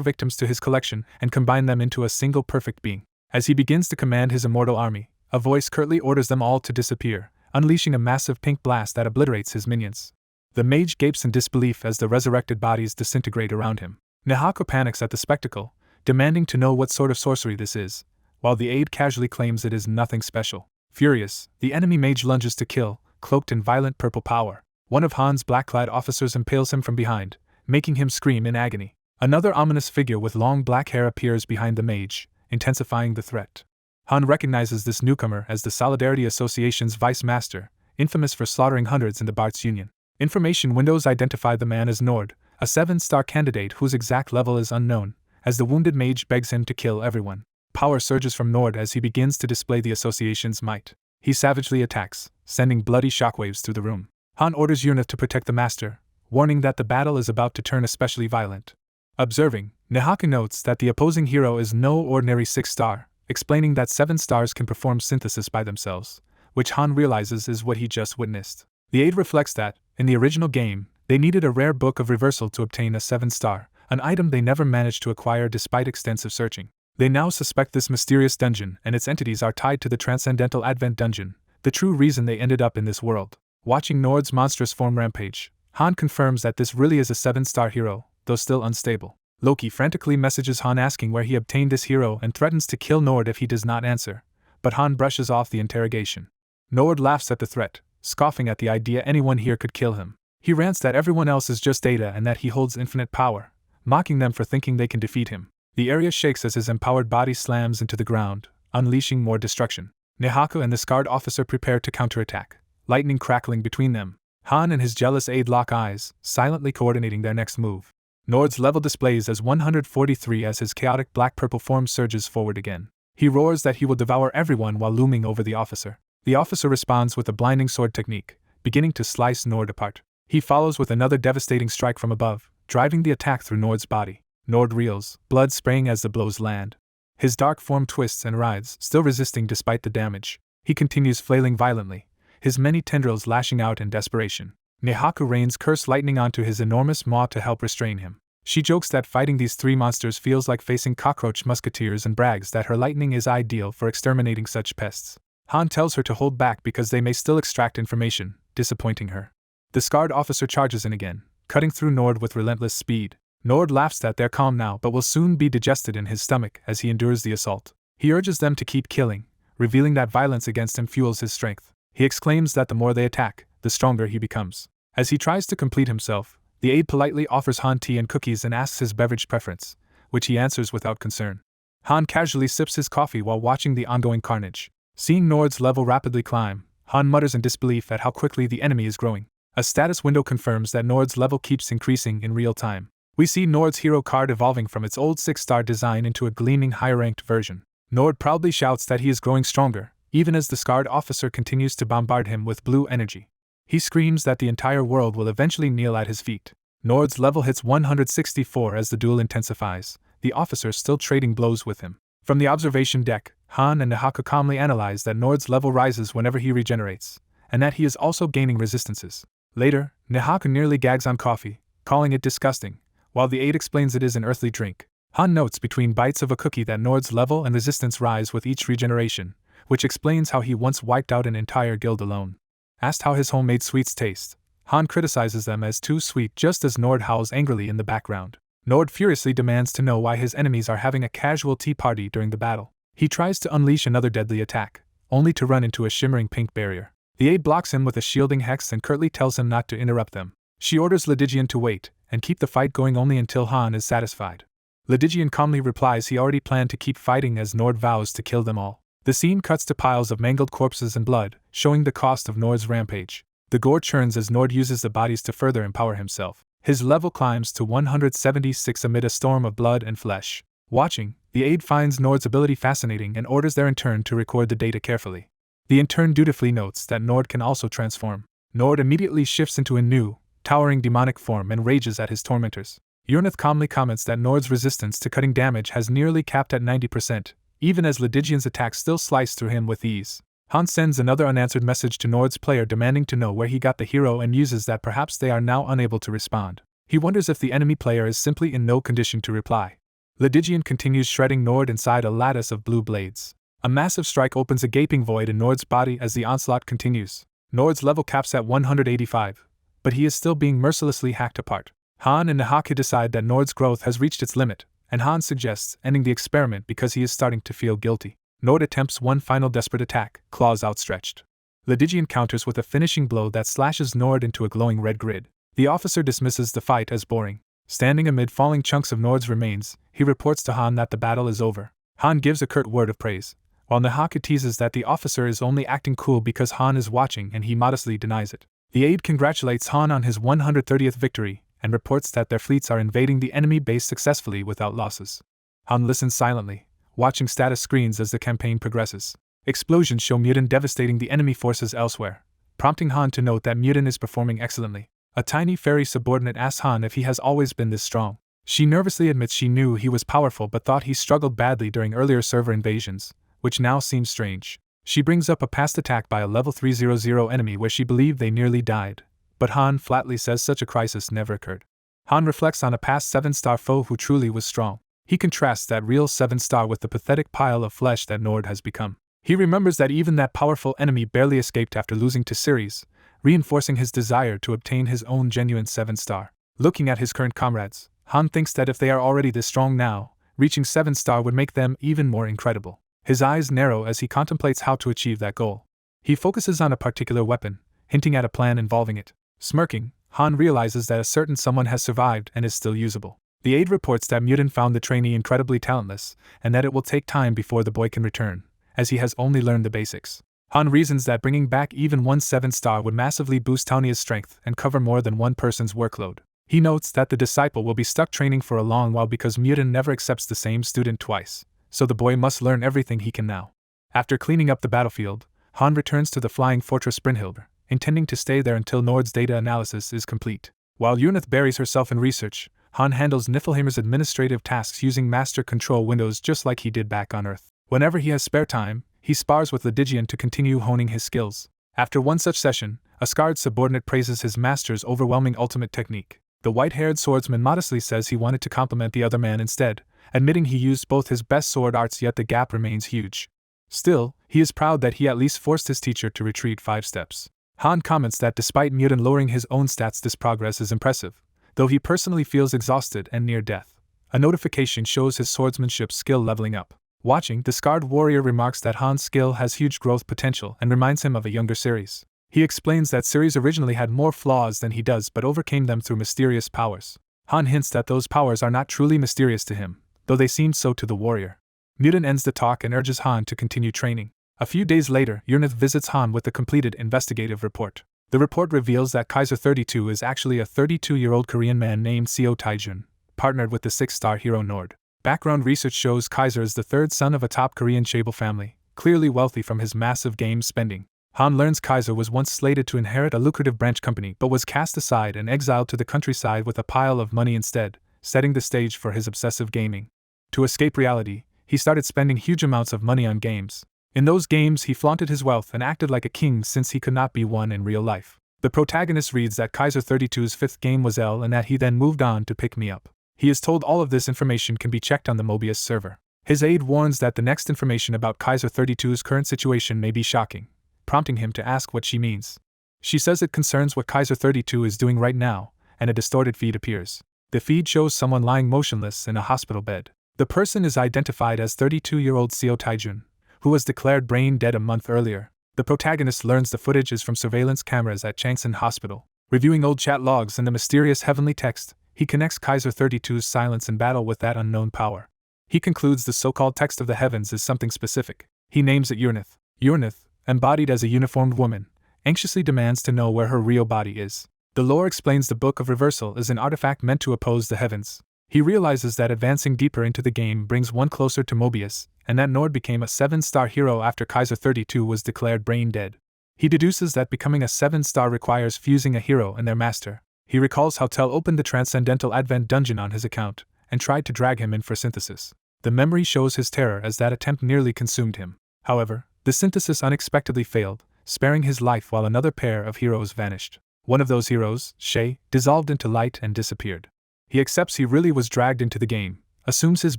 victims to his collection and combine them into a single perfect being. As he begins to command his immortal army, a voice curtly orders them all to disappear, unleashing a massive pink blast that obliterates his minions. The mage gapes in disbelief as the resurrected bodies disintegrate around him. Nihako panics at the spectacle, demanding to know what sort of sorcery this is, while the aide casually claims it is nothing special. Furious, the enemy mage lunges to kill, cloaked in violent purple power. One of Han's black-clad officers impales him from behind, making him scream in agony. Another ominous figure with long black hair appears behind the mage, intensifying the threat. Han recognizes this newcomer as the Solidarity Association's vice master, infamous for slaughtering hundreds in the Bart's Union. Information windows identify the man as Nord, a 7-star candidate whose exact level is unknown, as the wounded mage begs him to kill everyone. Power surges from Nord as he begins to display the association's might. He savagely attacks, sending bloody shockwaves through the room. Han orders Yurnith to protect the master, warning that the battle is about to turn especially violent. Observing, Nihaka notes that the opposing hero is no ordinary 6-star, explaining that 7 stars can perform synthesis by themselves, which Han realizes is what he just witnessed. The aide reflects that, in the original game, they needed a rare book of reversal to obtain a 7-star, an item they never managed to acquire despite extensive searching. They now suspect this mysterious dungeon and its entities are tied to the Transcendental Advent dungeon, the true reason they ended up in this world. Watching Nord's monstrous form rampage, Han confirms that this really is a 7-star hero, though still unstable. Loki frantically messages Han asking where he obtained this hero and threatens to kill Nord if he does not answer, but Han brushes off the interrogation. Nord laughs at the threat, scoffing at the idea anyone here could kill him. He rants that everyone else is just data and that he holds infinite power, mocking them for thinking they can defeat him. The area shakes as his empowered body slams into the ground, unleashing more destruction. Nihaka and the scarred officer prepare to counterattack, lightning crackling between them. Han and his jealous aide lock eyes, silently coordinating their next move. Nord's level displays as 143 as his chaotic black-purple form surges forward again. He roars that he will devour everyone while looming over the officer. The officer responds with a blinding sword technique, beginning to slice Nord apart. He follows with another devastating strike from above, driving the attack through Nord's body. Nord reels, blood spraying as the blows land. His dark form twists and writhes, still resisting despite the damage. He continues flailing violently, his many tendrils lashing out in desperation. Nihaka rains cursed lightning onto his enormous maw to help restrain him. She jokes that fighting these three monsters feels like facing cockroach musketeers and brags that her lightning is ideal for exterminating such pests. Han tells her to hold back because they may still extract information, disappointing her. The scarred officer charges in again, cutting through Nord with relentless speed. Nord laughs that they're calm now but will soon be digested in his stomach as he endures the assault. He urges them to keep killing, revealing that violence against him fuels his strength. He exclaims that the more they attack, the stronger he becomes. As he tries to complete himself, the aide politely offers Han tea and cookies and asks his beverage preference, which he answers without concern. Han casually sips his coffee while watching the ongoing carnage. Seeing Nord's level rapidly climb, Han mutters in disbelief at how quickly the enemy is growing. A status window confirms that Nord's level keeps increasing in real time. We see Nord's hero card evolving from its old 6-star design into a gleaming high-ranked version. Nord proudly shouts that he is growing stronger, even as the scarred officer continues to bombard him with blue energy. He screams that the entire world will eventually kneel at his feet. Nord's level hits 164 as the duel intensifies, the officer still trading blows with him. From the observation deck, Han and Nahaka calmly analyze that Nord's level rises whenever he regenerates, and that he is also gaining resistances. Later, Nahaka nearly gags on coffee, calling it disgusting, while the aide explains it is an earthly drink. Han notes between bites of a cookie that Nord's level and resistance rise with each regeneration, which explains how he once wiped out an entire guild alone. Asked how his homemade sweets taste, Han criticizes them as too sweet just as Nord howls angrily in the background. Nord furiously demands to know why his enemies are having a casual tea party during the battle. He tries to unleash another deadly attack, only to run into a shimmering pink barrier. The aide blocks him with a shielding hex and curtly tells him not to interrupt them. She orders Ledigian to wait and keep the fight going only until Han is satisfied. Ledigian calmly replies he already planned to keep fighting as Nord vows to kill them all. The scene cuts to piles of mangled corpses and blood, showing the cost of Nord's rampage. The gore churns as Nord uses the bodies to further empower himself. His level climbs to 176 amid a storm of blood and flesh. Watching, the aide finds Nord's ability fascinating and orders their intern to record the data carefully. The intern dutifully notes that Nord can also transform. Nord immediately shifts into a new, towering demonic form and rages at his tormentors. Urnith calmly comments that Nord's resistance to cutting damage has nearly capped at 90%, even as Ledigian's attacks still slice through him with ease. Han sends another unanswered message to Nord's player demanding to know where he got the hero and muses that perhaps they are now unable to respond. He wonders if the enemy player is simply in no condition to reply. Ledigian continues shredding Nord inside a lattice of blue blades. A massive strike opens a gaping void in Nord's body as the onslaught continues. Nord's level caps at 185, but he is still being mercilessly hacked apart. Han and Nahaka decide that Nord's growth has reached its limit, and Han suggests ending the experiment because he is starting to feel guilty. Nord attempts one final desperate attack, claws outstretched. Ledigian counters with a finishing blow that slashes Nord into a glowing red grid. The officer dismisses the fight as boring. Standing amid falling chunks of Nord's remains, he reports to Han that the battle is over. Han gives a curt word of praise, while Nahaka teases that the officer is only acting cool because Han is watching and he modestly denies it. The aide congratulates Han on his 130th victory, and reports that their fleets are invading the enemy base successfully without losses. Han listens silently, watching status screens as the campaign progresses. Explosions show Mutin devastating the enemy forces elsewhere, prompting Han to note that Mutin is performing excellently. A tiny fairy subordinate asks Han if he has always been this strong. She nervously admits she knew he was powerful but thought he struggled badly during earlier server invasions, which now seems strange. She brings up a past attack by a level 300 enemy where she believed they nearly died, but Han flatly says such a crisis never occurred. Han reflects on a past 7-star foe who truly was strong. He contrasts that real 7-star with the pathetic pile of flesh that Nord has become. He remembers that even that powerful enemy barely escaped after losing to Ceres, reinforcing his desire to obtain his own genuine 7-star. Looking at his current comrades, Han thinks that if they are already this strong now, reaching 7-star would make them even more incredible. His eyes narrow as he contemplates how to achieve that goal. He focuses on a particular weapon, hinting at a plan involving it. Smirking, Han realizes that a certain someone has survived and is still usable. The aide reports that Mutin found the trainee incredibly talentless, and that it will take time before the boy can return, as he has only learned the basics. Han reasons that bringing back even one 7-star would massively boost Taunia's strength and cover more than one person's workload. He notes that the disciple will be stuck training for a long while because Mutin never accepts the same student twice, so the boy must learn everything he can now. After cleaning up the battlefield, Han returns to the flying fortress Brynhilde, intending to stay there until Nord's data analysis is complete. While Urnith buries herself in research, Han handles Niflheimer's administrative tasks using master control windows just like he did back on Earth. Whenever he has spare time, he spars with Ledigian to continue honing his skills. After one such session, a scarred subordinate praises his master's overwhelming ultimate technique. The white-haired swordsman modestly says he wanted to compliment the other man instead, admitting he used both his best sword arts, yet the gap remains huge. Still, he is proud that he at least forced his teacher to retreat 5 steps. Han comments that despite Muten lowering his own stats, this progress is impressive, though he personally feels exhausted and near death. A notification shows his swordsmanship skill leveling up. Watching, the Scarred Warrior remarks that Han's skill has huge growth potential and reminds him of a younger Ceres. He explains that Ceres originally had more flaws than he does but overcame them through mysterious powers. Han hints that those powers are not truly mysterious to him, though they seemed so to the warrior. Muten ends the talk and urges Han to continue training. A few days later, Urnith visits Han with the completed investigative report. The report reveals that Kaiser 32 is actually a 32-year-old Korean man named Seo Taejun, partnered with the 6-star hero Nord. Background research shows Kaiser is the 3rd son of a top Korean chaebol family, clearly wealthy from his massive game spending. Han learns Kaiser was once slated to inherit a lucrative branch company but was cast aside and exiled to the countryside with a pile of money instead, setting the stage for his obsessive gaming. To escape reality, he started spending huge amounts of money on games. In those games, he flaunted his wealth and acted like a king since he could not be one in real life. The protagonist reads that Kaiser 32's 5th game was L and that he then moved on to Pick Me Up. He is told all of this information can be checked on the Mobius server. His aide warns that the next information about Kaiser 32's current situation may be shocking, prompting him to ask what she means. She says it concerns what Kaiser 32 is doing right now, and a distorted feed appears. The feed shows someone lying motionless in a hospital bed. The person is identified as 32-year-old Seo Taejun, who was declared brain dead a month earlier. The protagonist learns the footage is from surveillance cameras at Changsan Hospital. Reviewing old chat logs and the mysterious heavenly text, he connects Kaiser 32's silence in battle with that unknown power. He concludes the so-called text of the heavens is something specific. He names it Urnith. Urnith, embodied as a uniformed woman, anxiously demands to know where her real body is. The lore explains the Book of Reversal is an artifact meant to oppose the heavens. He realizes that advancing deeper into the game brings one closer to Mobius, and that Nord became a 7-star hero after Kaiser 32 was declared brain dead. He deduces that becoming a 7-star requires fusing a hero and their master. He recalls how Tel opened the Transcendental Advent dungeon on his account, and tried to drag him in for synthesis. The memory shows his terror as that attempt nearly consumed him. However, the synthesis unexpectedly failed, sparing his life while another pair of heroes vanished. One of those heroes, Shay, dissolved into light and disappeared. He accepts he really was dragged into the game, assumes his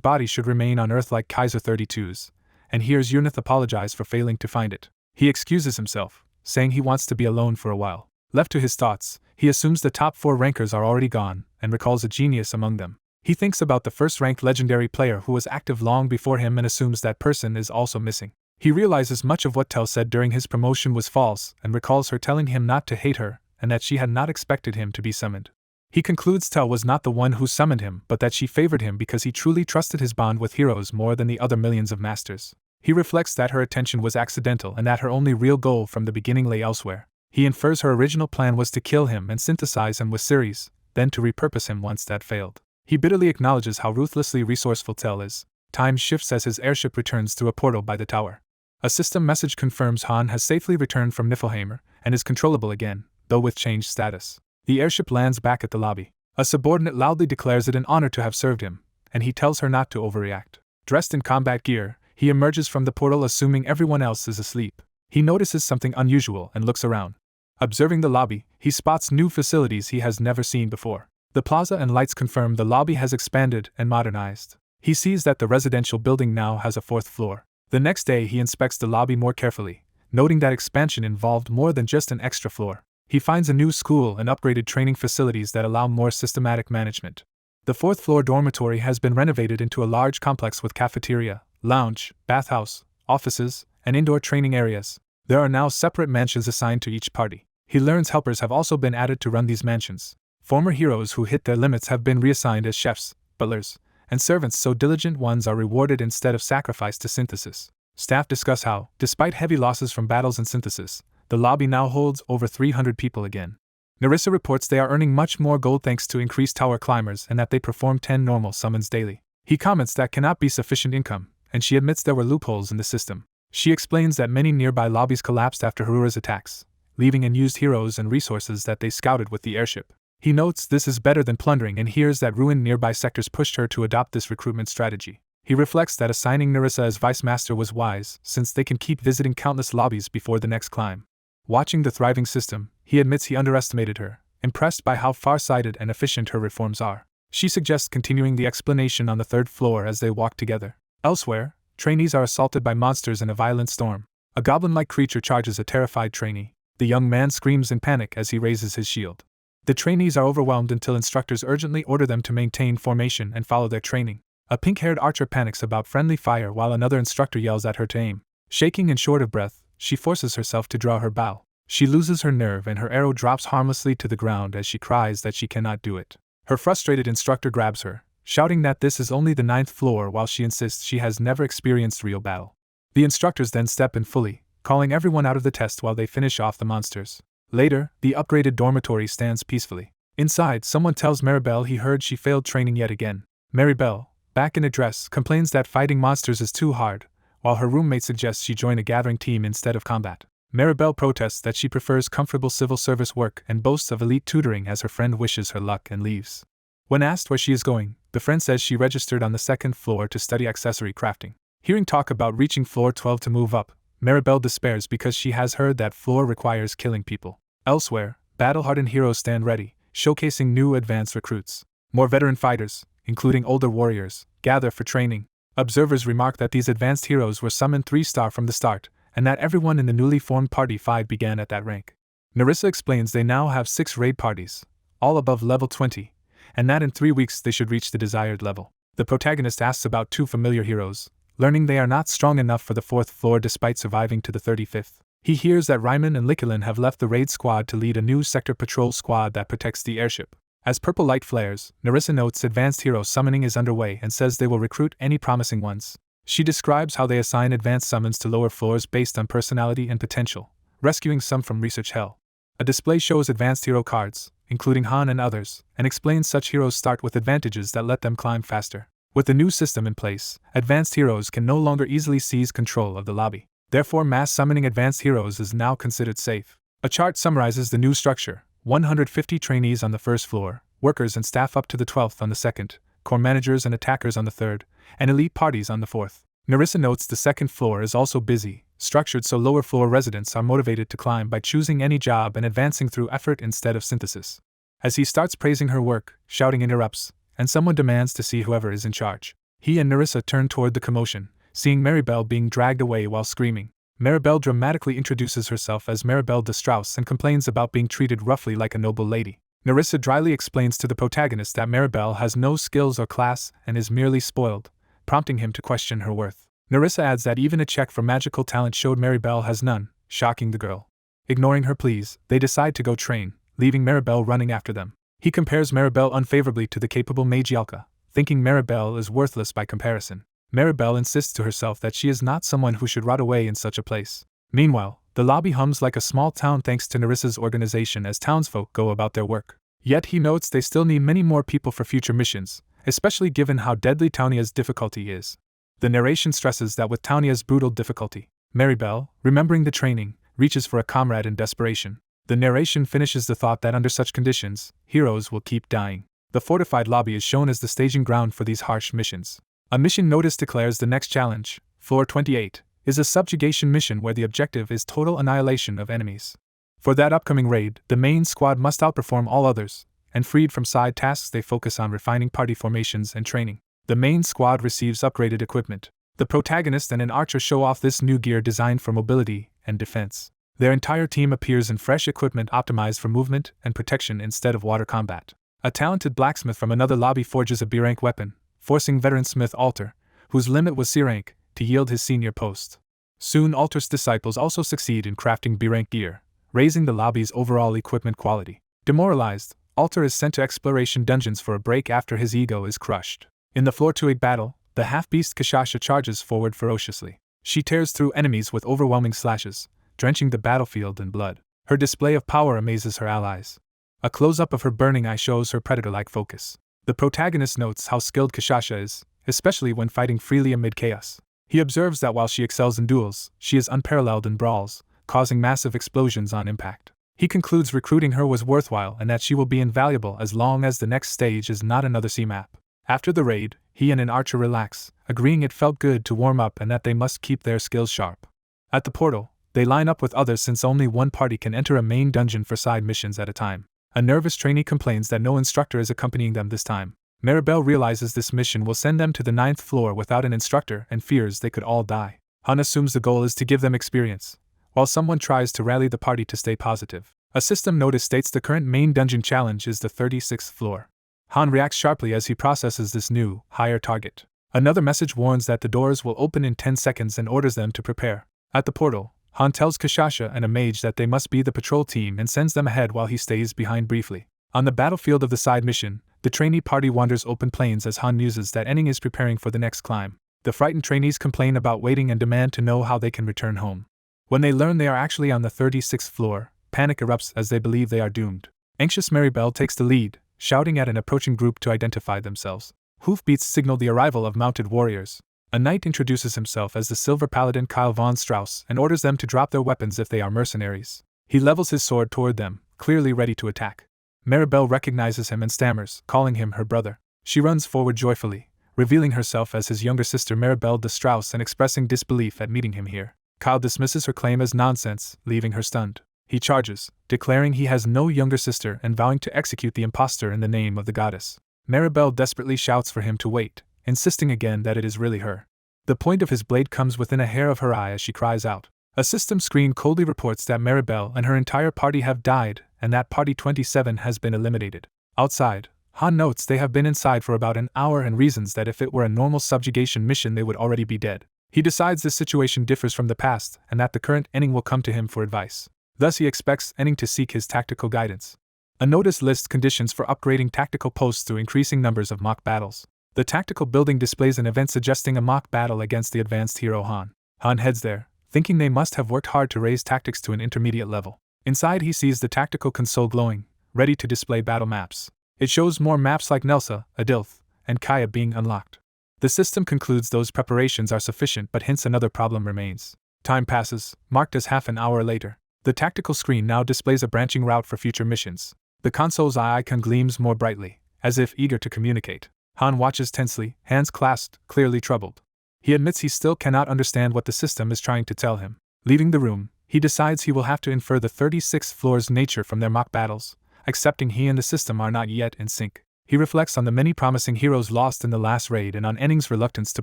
body should remain on Earth like Kaiser 32's, and hears Urnith apologize for failing to find it. He excuses himself, saying he wants to be alone for a while. Left to his thoughts, he assumes the top 4 rankers are already gone, and recalls a genius among them. He thinks about the first-ranked legendary player who was active long before him and assumes that person is also missing. He realizes much of what Tel said during his promotion was false, and recalls her telling him not to hate her, and that she had not expected him to be summoned. He concludes Tel was not the one who summoned him but that she favored him because he truly trusted his bond with heroes more than the other millions of masters. He reflects that her attention was accidental and that her only real goal from the beginning lay elsewhere. He infers her original plan was to kill him and synthesize him with Ceres, then to repurpose him once that failed. He bitterly acknowledges how ruthlessly resourceful Tel is. Time shifts as his airship returns through a portal by the tower. A system message confirms Han has safely returned from Niflheimer and is controllable again, though with changed status. The airship lands back at the lobby. A subordinate loudly declares it an honor to have served him, and he tells her not to overreact. Dressed in combat gear, he emerges from the portal assuming everyone else is asleep. He notices something unusual and looks around. Observing the lobby, he spots new facilities he has never seen before. The plaza and lights confirm the lobby has expanded and modernized. He sees that the residential building now has a 4th floor. The next day he inspects the lobby more carefully, noting that expansion involved more than just an extra floor. He finds a new school and upgraded training facilities that allow more systematic management. The 4th floor dormitory has been renovated into a large complex with cafeteria, lounge, bathhouse, offices, and indoor training areas. There are now separate mansions assigned to each party. He learns helpers have also been added to run these mansions. Former heroes who hit their limits have been reassigned as chefs, butlers, and servants, so diligent ones are rewarded instead of sacrificed to synthesis. Staff discuss how, despite heavy losses from battles and synthesis, the lobby now holds over 300 people again. Nerissa reports they are earning much more gold thanks to increased tower climbers and that they perform 10 normal summons daily. He comments that cannot be sufficient income, and she admits there were loopholes in the system. She explains that many nearby lobbies collapsed after Harura's attacks, leaving unused heroes and resources that they scouted with the airship. He notes this is better than plundering and hears that ruined nearby sectors pushed her to adopt this recruitment strategy. He reflects that assigning Nerissa as vice master was wise, since they can keep visiting countless lobbies before the next climb. Watching the thriving system, he admits he underestimated her, impressed by how far-sighted and efficient her reforms are. She suggests continuing the explanation on the third floor as they walk together. Elsewhere, trainees are assaulted by monsters in a violent storm. A goblin-like creature charges a terrified trainee. The young man screams in panic as he raises his shield. The trainees are overwhelmed until instructors urgently order them to maintain formation and follow their training. A pink-haired archer panics about friendly fire while another instructor yells at her to aim. Shaking and short of breath, she forces herself to draw her bow. She loses her nerve and her arrow drops harmlessly to the ground as she cries that she cannot do it. Her frustrated instructor grabs her, shouting that this is only the 9th floor while she insists she has never experienced real battle. The instructors then step in fully, calling everyone out of the test while they finish off the monsters. Later, the upgraded dormitory stands peacefully. Inside, someone tells Maribel he heard she failed training yet again. Maribel, back in a dress, complains that fighting monsters is too hard, while her roommate suggests she join a gathering team instead of combat. Maribel protests that she prefers comfortable civil service work and boasts of elite tutoring as her friend wishes her luck and leaves. When asked where she is going, the friend says she registered on the 2nd floor to study accessory crafting. Hearing talk about reaching floor 12 to move up, Maribel despairs because she has heard that floor requires killing people. Elsewhere, battle-hardened heroes stand ready, showcasing new advanced recruits. More veteran fighters, including older warriors, gather for training. Observers remark that these advanced heroes were summoned 3-star from the start, and that everyone in the newly formed Party 5 began at that rank. Narissa explains they now have 6 raid parties, all above level 20, and that in 3 weeks they should reach the desired level. The protagonist asks about 2 familiar heroes, learning they are not strong enough for the 4th floor despite surviving to the 35th. He hears that Ryman and Likulin have left the raid squad to lead a new sector patrol squad that protects the airship. As purple light flares, Narissa notes advanced hero summoning is underway and says they will recruit any promising ones. She describes how they assign advanced summons to lower floors based on personality and potential, rescuing some from research hell. A display shows advanced hero cards, including Han and others, and explains such heroes start with advantages that let them climb faster. With the new system in place, advanced heroes can no longer easily seize control of the lobby. Therefore, mass summoning advanced heroes is now considered safe. A chart summarizes the new structure: 150 trainees on the 1st floor, workers and staff up to the 12th on the 2nd, core managers and attackers on the 3rd, and elite parties on the 4th. Narissa notes the 2nd floor is also busy, structured so lower floor residents are motivated to climb by choosing any job and advancing through effort instead of synthesis. As he starts praising her work, shouting interrupts, and someone demands to see whoever is in charge. He and Narissa turn toward the commotion, seeing Maribel being dragged away while screaming. Maribel dramatically introduces herself as Maribel de Strauss and complains about being treated roughly like a noble lady. Narissa dryly explains to the protagonist that Maribel has no skills or class and is merely spoiled, prompting him to question her worth. Narissa adds that even a check for magical talent showed Maribel has none, shocking the girl. Ignoring her pleas, they decide to go train, leaving Maribel running after them. He compares Maribel unfavorably to the capable mage Yalka, thinking Maribel is worthless by comparison. Maribel insists to herself that she is not someone who should rot away in such a place. Meanwhile, the lobby hums like a small town thanks to Narissa's organization as townsfolk go about their work. Yet he notes they still need many more people for future missions, especially given how deadly Taunia's difficulty is. The narration stresses that with Taunia's brutal difficulty, Maribel, remembering the training, reaches for a comrade in desperation. The narration finishes the thought that under such conditions, heroes will keep dying. The fortified lobby is shown as the staging ground for these harsh missions. A mission notice declares the next challenge, Floor 28, is a subjugation mission where the objective is total annihilation of enemies. For that upcoming raid, the main squad must outperform all others, and freed from side tasks they focus on refining party formations and training. The main squad receives upgraded equipment. The protagonist and an archer show off this new gear designed for mobility and defense. Their entire team appears in fresh equipment optimized for movement and protection instead of water combat. A talented blacksmith from another lobby forges a B-rank weapon, forcing veteran smith Alter, whose limit was C-rank, to yield his senior post. Soon Alter's disciples also succeed in crafting B-rank gear, raising the lobby's overall equipment quality. Demoralized, Alter is sent to exploration dungeons for a break after his ego is crushed. In the Floor 28 battle, the half-beast Kashasha charges forward ferociously. She tears through enemies with overwhelming slashes, drenching the battlefield in blood. Her display of power amazes her allies. A close-up of her burning eye shows her predator-like focus. The protagonist notes how skilled Kashasha is, especially when fighting freely amid chaos. He observes that while she excels in duels, she is unparalleled in brawls, causing massive explosions on impact. He concludes recruiting her was worthwhile and that she will be invaluable as long as the next stage is not another C-map. After the raid, he and an archer relax, agreeing it felt good to warm up and that they must keep their skills sharp. At the portal, they line up with others since only one party can enter a main dungeon for side missions at a time. A nervous trainee complains that no instructor is accompanying them this time. Maribel realizes this mission will send them to the 9th floor without an instructor and fears they could all die. Han assumes the goal is to give them experience, while someone tries to rally the party to stay positive. A system notice states the current main dungeon challenge is the 36th floor. Han reacts sharply as he processes this new, higher target. Another message warns that the doors will open in 10 seconds and orders them to prepare. At the portal, Han tells Kashasha and a mage that they must be the patrol team and sends them ahead while he stays behind briefly. On the battlefield of the side mission, the trainee party wanders open plains as Han muses that Enning is preparing for the next climb. The frightened trainees complain about waiting and demand to know how they can return home. When they learn they are actually on the 36th floor, panic erupts as they believe they are doomed. Anxious Maribel takes the lead, shouting at an approaching group to identify themselves. Hoofbeats signal the arrival of mounted warriors. A knight introduces himself as the Silver Paladin Kyle von Strauss and orders them to drop their weapons if they are mercenaries. He levels his sword toward them, clearly ready to attack. Maribel recognizes him and stammers, calling him her brother. She runs forward joyfully, revealing herself as his younger sister Maribel de Strauss and expressing disbelief at meeting him here. Kyle dismisses her claim as nonsense, leaving her stunned. He charges, declaring he has no younger sister and vowing to execute the impostor in the name of the goddess. Maribel desperately shouts for him to wait, insisting again that it is really her. The point of his blade comes within a hair of her eye as she cries out. A system screen coldly reports that Maribel and her entire party have died, and that Party 27 has been eliminated. Outside, Han notes they have been inside for about an hour and reasons that if it were a normal subjugation mission they would already be dead. He decides this situation differs from the past and that the current Enning will come to him for advice. Thus he expects Enning to seek his tactical guidance. A notice lists conditions for upgrading tactical posts through increasing numbers of mock battles. The tactical building displays an event suggesting a mock battle against the advanced hero Han. Han heads there, thinking they must have worked hard to raise tactics to an intermediate level. Inside he sees the tactical console glowing, ready to display battle maps. It shows more maps like Nelsa, Adilth, and Kaya being unlocked. The system concludes those preparations are sufficient but hints another problem remains. Time passes, marked as half an hour later. The tactical screen now displays a branching route for future missions. The console's eye icon gleams more brightly, as if eager to communicate. Han watches tensely, hands clasped, clearly troubled. He admits he still cannot understand what the system is trying to tell him. Leaving the room, he decides he will have to infer the 36th floor's nature from their mock battles, accepting he and the system are not yet in sync. He reflects on the many promising heroes lost in the last raid and on Enning's reluctance to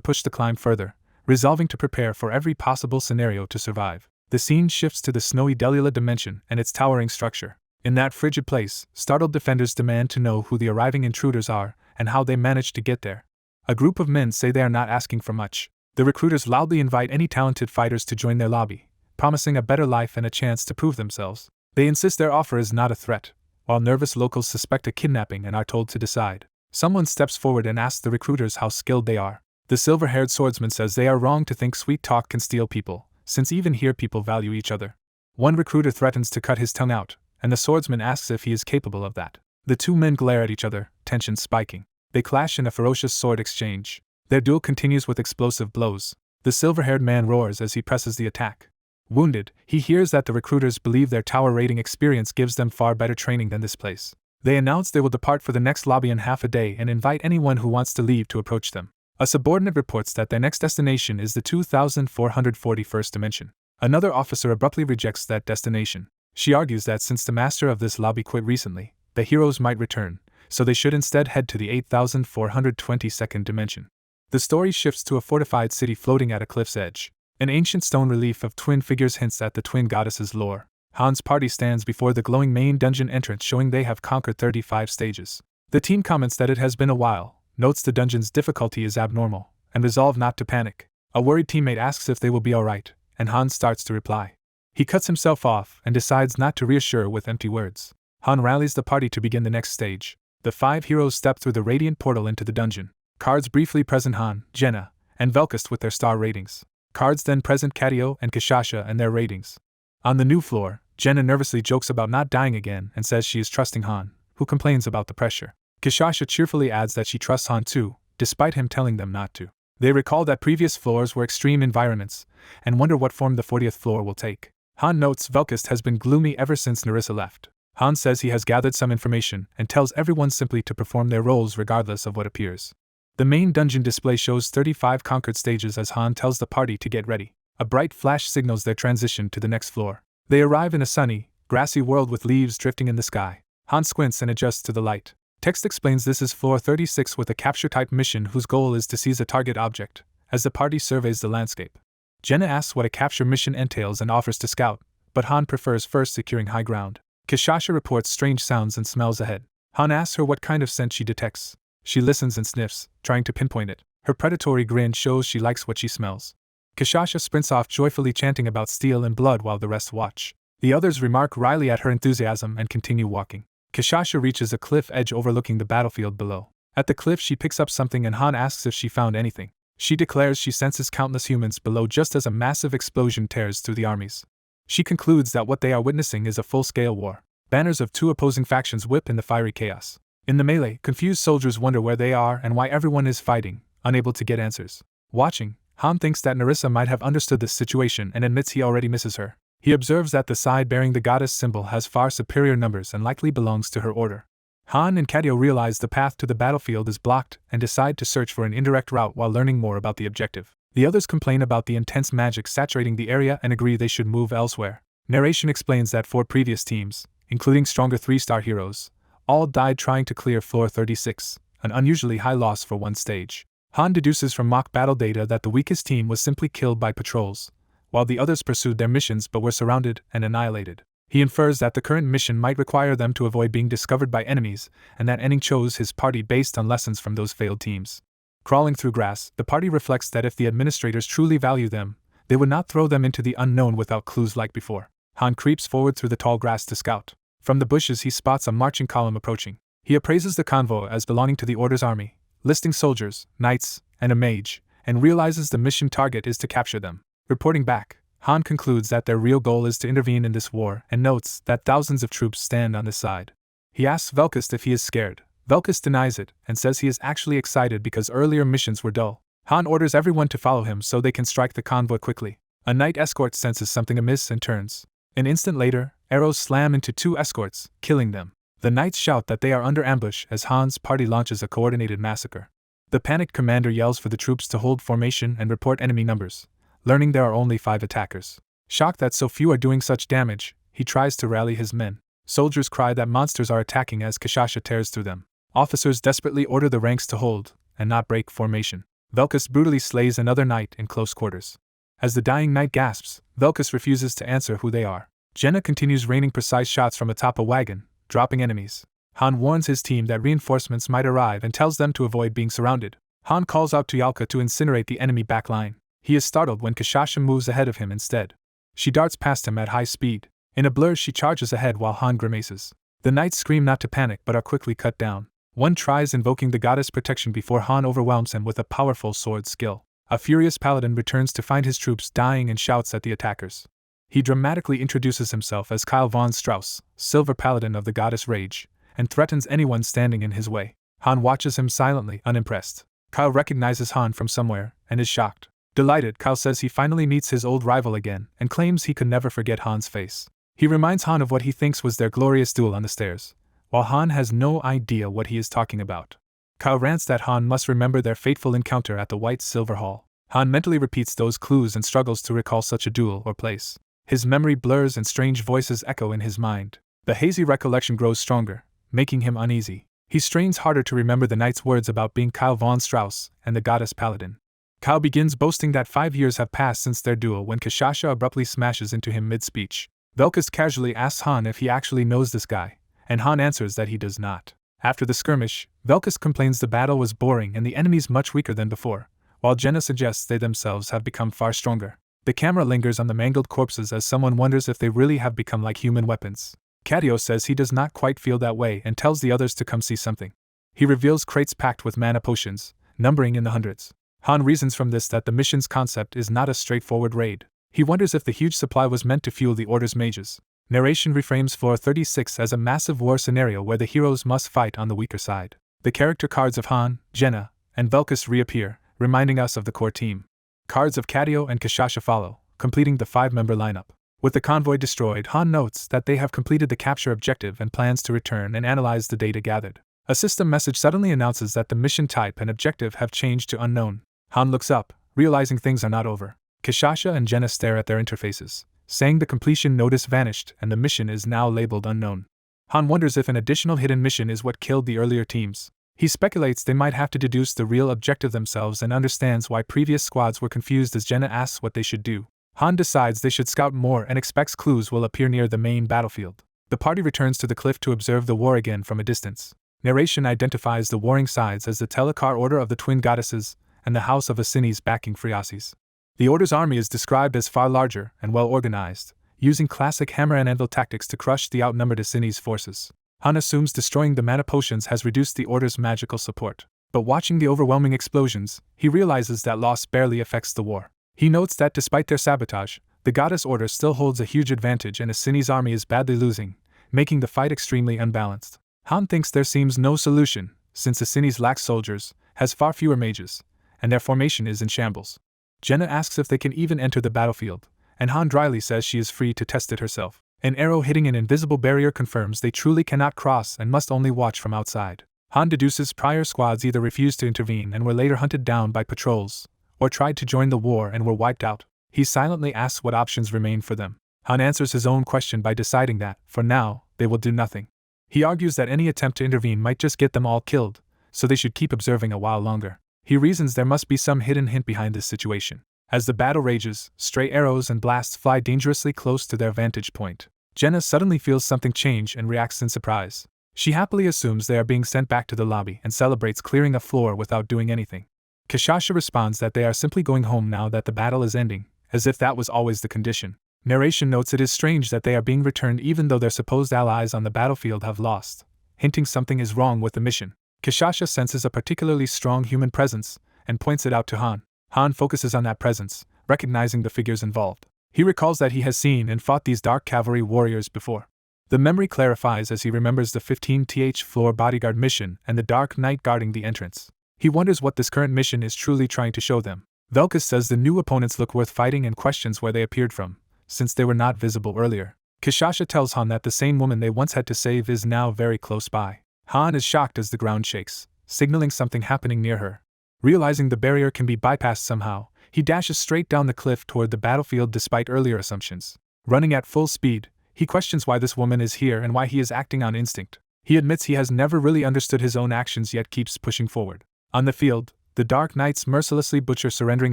push the climb further, resolving to prepare for every possible scenario to survive. The scene shifts to the snowy Delula dimension and its towering structure. In that frigid place, startled defenders demand to know who the arriving intruders are and how they managed to get there. A group of men say they are not asking for much. The recruiters loudly invite any talented fighters to join their lobby, promising a better life and a chance to prove themselves. They insist their offer is not a threat, while nervous locals suspect a kidnapping and are told to decide. Someone steps forward and asks the recruiters how skilled they are. The silver-haired swordsman says they are wrong to think sweet talk can steal people, since even here people value each other. One recruiter threatens to cut his tongue out, and the swordsman asks if he is capable of that. The two men glare at each other, tension spiking. They clash in a ferocious sword exchange. Their duel continues with explosive blows. The silver-haired man roars as he presses the attack. Wounded, he hears that the recruiters believe their tower raiding experience gives them far better training than this place. They announce they will depart for the next lobby in half a day and invite anyone who wants to leave to approach them. A subordinate reports that their next destination is the 2441st dimension. Another officer abruptly rejects that destination. She argues that since the master of this lobby quit recently, the heroes might return, so they should instead head to the 8422nd dimension. The story shifts to a fortified city floating at a cliff's edge. An ancient stone relief of twin figures hints at the twin goddesses' lore. Han's party stands before the glowing main dungeon entrance, showing they have conquered 35 stages. The team comments that it has been a while, notes the dungeon's difficulty is abnormal, and resolve not to panic. A worried teammate asks if they will be alright, and Han starts to reply. He cuts himself off and decides not to reassure with empty words. Han rallies the party to begin the next stage. The 5 heroes step through the radiant portal into the dungeon. Cards briefly present Han, Jenna, and Velkist with their star ratings. Cards then present Katio and Kashasha and their ratings. On the new floor, Jenna nervously jokes about not dying again and says she is trusting Han, who complains about the pressure. Kashasha cheerfully adds that she trusts Han too, despite him telling them not to. They recall that previous floors were extreme environments, and wonder what form the 40th floor will take. Han notes Velkist has been gloomy ever since Narissa left. Han says he has gathered some information and tells everyone simply to perform their roles regardless of what appears. The main dungeon display shows 35 conquered stages as Han tells the party to get ready. A bright flash signals their transition to the next floor. They arrive in a sunny, grassy world with leaves drifting in the sky. Han squints and adjusts to the light. Text explains this is Floor 36 with a capture-type mission whose goal is to seize a target object, as the party surveys the landscape. Jenna asks what a capture mission entails and offers to scout, but Han prefers first securing high ground. Kishasha reports strange sounds and smells ahead. Han asks her what kind of scent she detects. She listens and sniffs, trying to pinpoint it. Her predatory grin shows she likes what she smells. Kishasha sprints off joyfully chanting about steel and blood while the rest watch. The others remark wryly at her enthusiasm and continue walking. Kishasha reaches a cliff edge overlooking the battlefield below. At the cliff she picks up something and Han asks if she found anything. She declares she senses countless humans below just as a massive explosion tears through the armies. She concludes that what they are witnessing is a full-scale war. Banners of two opposing factions whip in the fiery chaos. In the melee, confused soldiers wonder where they are and why everyone is fighting, unable to get answers. Watching, Han thinks that Nerissa might have understood this situation and admits he already misses her. He observes that the side bearing the goddess symbol has far superior numbers and likely belongs to her order. Han and Kadio realize the path to the battlefield is blocked and decide to search for an indirect route while learning more about the objective. The others complain about the intense magic saturating the area and agree they should move elsewhere. Narration explains that 4 previous teams, including stronger 3-star heroes, all died trying to clear Floor 36, an unusually high loss for one stage. Han deduces from mock battle data that the weakest team was simply killed by patrols, while the others pursued their missions but were surrounded and annihilated. He infers that the current mission might require them to avoid being discovered by enemies, and that Enning chose his party based on lessons from those failed teams. Crawling through grass, the party reflects that if the administrators truly value them, they would not throw them into the unknown without clues like before. Han creeps forward through the tall grass to scout. From the bushes he spots a marching column approaching. He appraises the convoy as belonging to the Order's army, listing soldiers, knights, and a mage, and realizes the mission target is to capture them. Reporting back, Han concludes that their real goal is to intervene in this war and notes that thousands of troops stand on this side. He asks Velkist if he is scared. Velkist denies it and says he is actually excited because earlier missions were dull. Han orders everyone to follow him so they can strike the convoy quickly. A knight escort senses something amiss and turns. An instant later, arrows slam into 2 escorts, killing them. The knights shout that they are under ambush as Han's party launches a coordinated massacre. The panicked commander yells for the troops to hold formation and report enemy numbers, learning there are only 5 attackers. Shocked that so few are doing such damage, he tries to rally his men. Soldiers cry that monsters are attacking as Kishasha tears through them. Officers desperately order the ranks to hold, and not break formation. Velkist brutally slays another knight in close quarters. As the dying knight gasps, Velkist refuses to answer who they are. Jenna continues raining precise shots from atop a wagon, dropping enemies. Han warns his team that reinforcements might arrive and tells them to avoid being surrounded. Han calls out to Yalka to incinerate the enemy backline. He is startled when Kishasha moves ahead of him instead. She darts past him at high speed. In a blur she charges ahead while Han grimaces. The knights scream not to panic but are quickly cut down. One tries invoking the goddess protection before Han overwhelms him with a powerful sword skill. A furious paladin returns to find his troops dying and shouts at the attackers. He dramatically introduces himself as Kyle von Strauss, Silver Paladin of the Goddess Rage, and threatens anyone standing in his way. Han watches him silently, unimpressed. Kyle recognizes Han from somewhere, and is shocked. Delighted, Kyle says he finally meets his old rival again, and claims he could never forget Han's face. He reminds Han of what he thinks was their glorious duel on the stairs, while Han has no idea what he is talking about. Kyle rants that Han must remember their fateful encounter at the White Silver Hall. Han mentally repeats those clues and struggles to recall such a duel or place. His memory blurs and strange voices echo in his mind. The hazy recollection grows stronger, making him uneasy. He strains harder to remember the knight's words about being Kyle von Strauss and the goddess Paladin. Kyle begins boasting that 5 years have passed since their duel when Kishasha abruptly smashes into him mid-speech. Velkist casually asks Han if he actually knows this guy, and Han answers that he does not. After the skirmish, Velkist complains the battle was boring and the enemies much weaker than before, while Jenna suggests they themselves have become far stronger. The camera lingers on the mangled corpses as someone wonders if they really have become like human weapons. Kadio says he does not quite feel that way and tells the others to come see something. He reveals crates packed with mana potions, numbering in the hundreds. Han reasons from this that the mission's concept is not a straightforward raid. He wonders if the huge supply was meant to fuel the Order's mages. Narration reframes Floor 36 as a massive war scenario where the heroes must fight on the weaker side. The character cards of Han, Jenna, and Velkist reappear, reminding us of the core team. Cards of Kadio and Kishasha follow, completing the 5-member lineup. With the convoy destroyed, Han notes that they have completed the capture objective and plans to return and analyze the data gathered. A system message suddenly announces that the mission type and objective have changed to unknown. Han looks up, realizing things are not over. Kishasha and Jenna stare at their interfaces, saying the completion notice vanished and the mission is now labeled unknown. Han wonders if an additional hidden mission is what killed the earlier teams. He speculates they might have to deduce the real objective themselves and understands why previous squads were confused as Jenna asks what they should do. Han decides they should scout more and expects clues will appear near the main battlefield. The party returns to the cliff to observe the war again from a distance. Narration identifies the warring sides as the Telekar Order of the Twin Goddesses and the House of Asines backing Friasis. The Order's army is described as far larger and well organized, using classic hammer and anvil tactics to crush the outnumbered Asines forces. Han assumes destroying the mana potions has reduced the Order's magical support. But watching the overwhelming explosions, he realizes that loss barely affects the war. He notes that despite their sabotage, the Goddess Order still holds a huge advantage and Asines' army is badly losing, making the fight extremely unbalanced. Han thinks there seems no solution, since Asines lacks soldiers, has far fewer mages, and their formation is in shambles. Jenna asks if they can even enter the battlefield, and Han dryly says she is free to test it herself. An arrow hitting an invisible barrier confirms they truly cannot cross and must only watch from outside. Han deduces prior squads either refused to intervene and were later hunted down by patrols, or tried to join the war and were wiped out. He silently asks what options remain for them. Han answers his own question by deciding that, for now, they will do nothing. He argues that any attempt to intervene might just get them all killed, so they should keep observing a while longer. He reasons there must be some hidden hint behind this situation. As the battle rages, stray arrows and blasts fly dangerously close to their vantage point. Jenna suddenly feels something change and reacts in surprise. She happily assumes they are being sent back to the lobby and celebrates clearing a floor without doing anything. Kashasha responds that they are simply going home now that the battle is ending, as if that was always the condition. Narration notes it is strange that they are being returned even though their supposed allies on the battlefield have lost, hinting something is wrong with the mission. Kashasha senses a particularly strong human presence and points it out to Han. Han focuses on that presence, recognizing the figures involved. He recalls that he has seen and fought these dark cavalry warriors before. The memory clarifies as he remembers the 15th floor bodyguard mission and the Dark Knight guarding the entrance. He wonders what this current mission is truly trying to show them. Velkus says the new opponents look worth fighting and questions where they appeared from, since they were not visible earlier. Kashasha tells Han that the same woman they once had to save is now very close by. Han is shocked as the ground shakes, signaling something happening near her. Realizing the barrier can be bypassed somehow, he dashes straight down the cliff toward the battlefield despite earlier assumptions. Running at full speed, he questions why this woman is here and why he is acting on instinct. He admits he has never really understood his own actions yet keeps pushing forward. On the field, the Dark Knights mercilessly butcher surrendering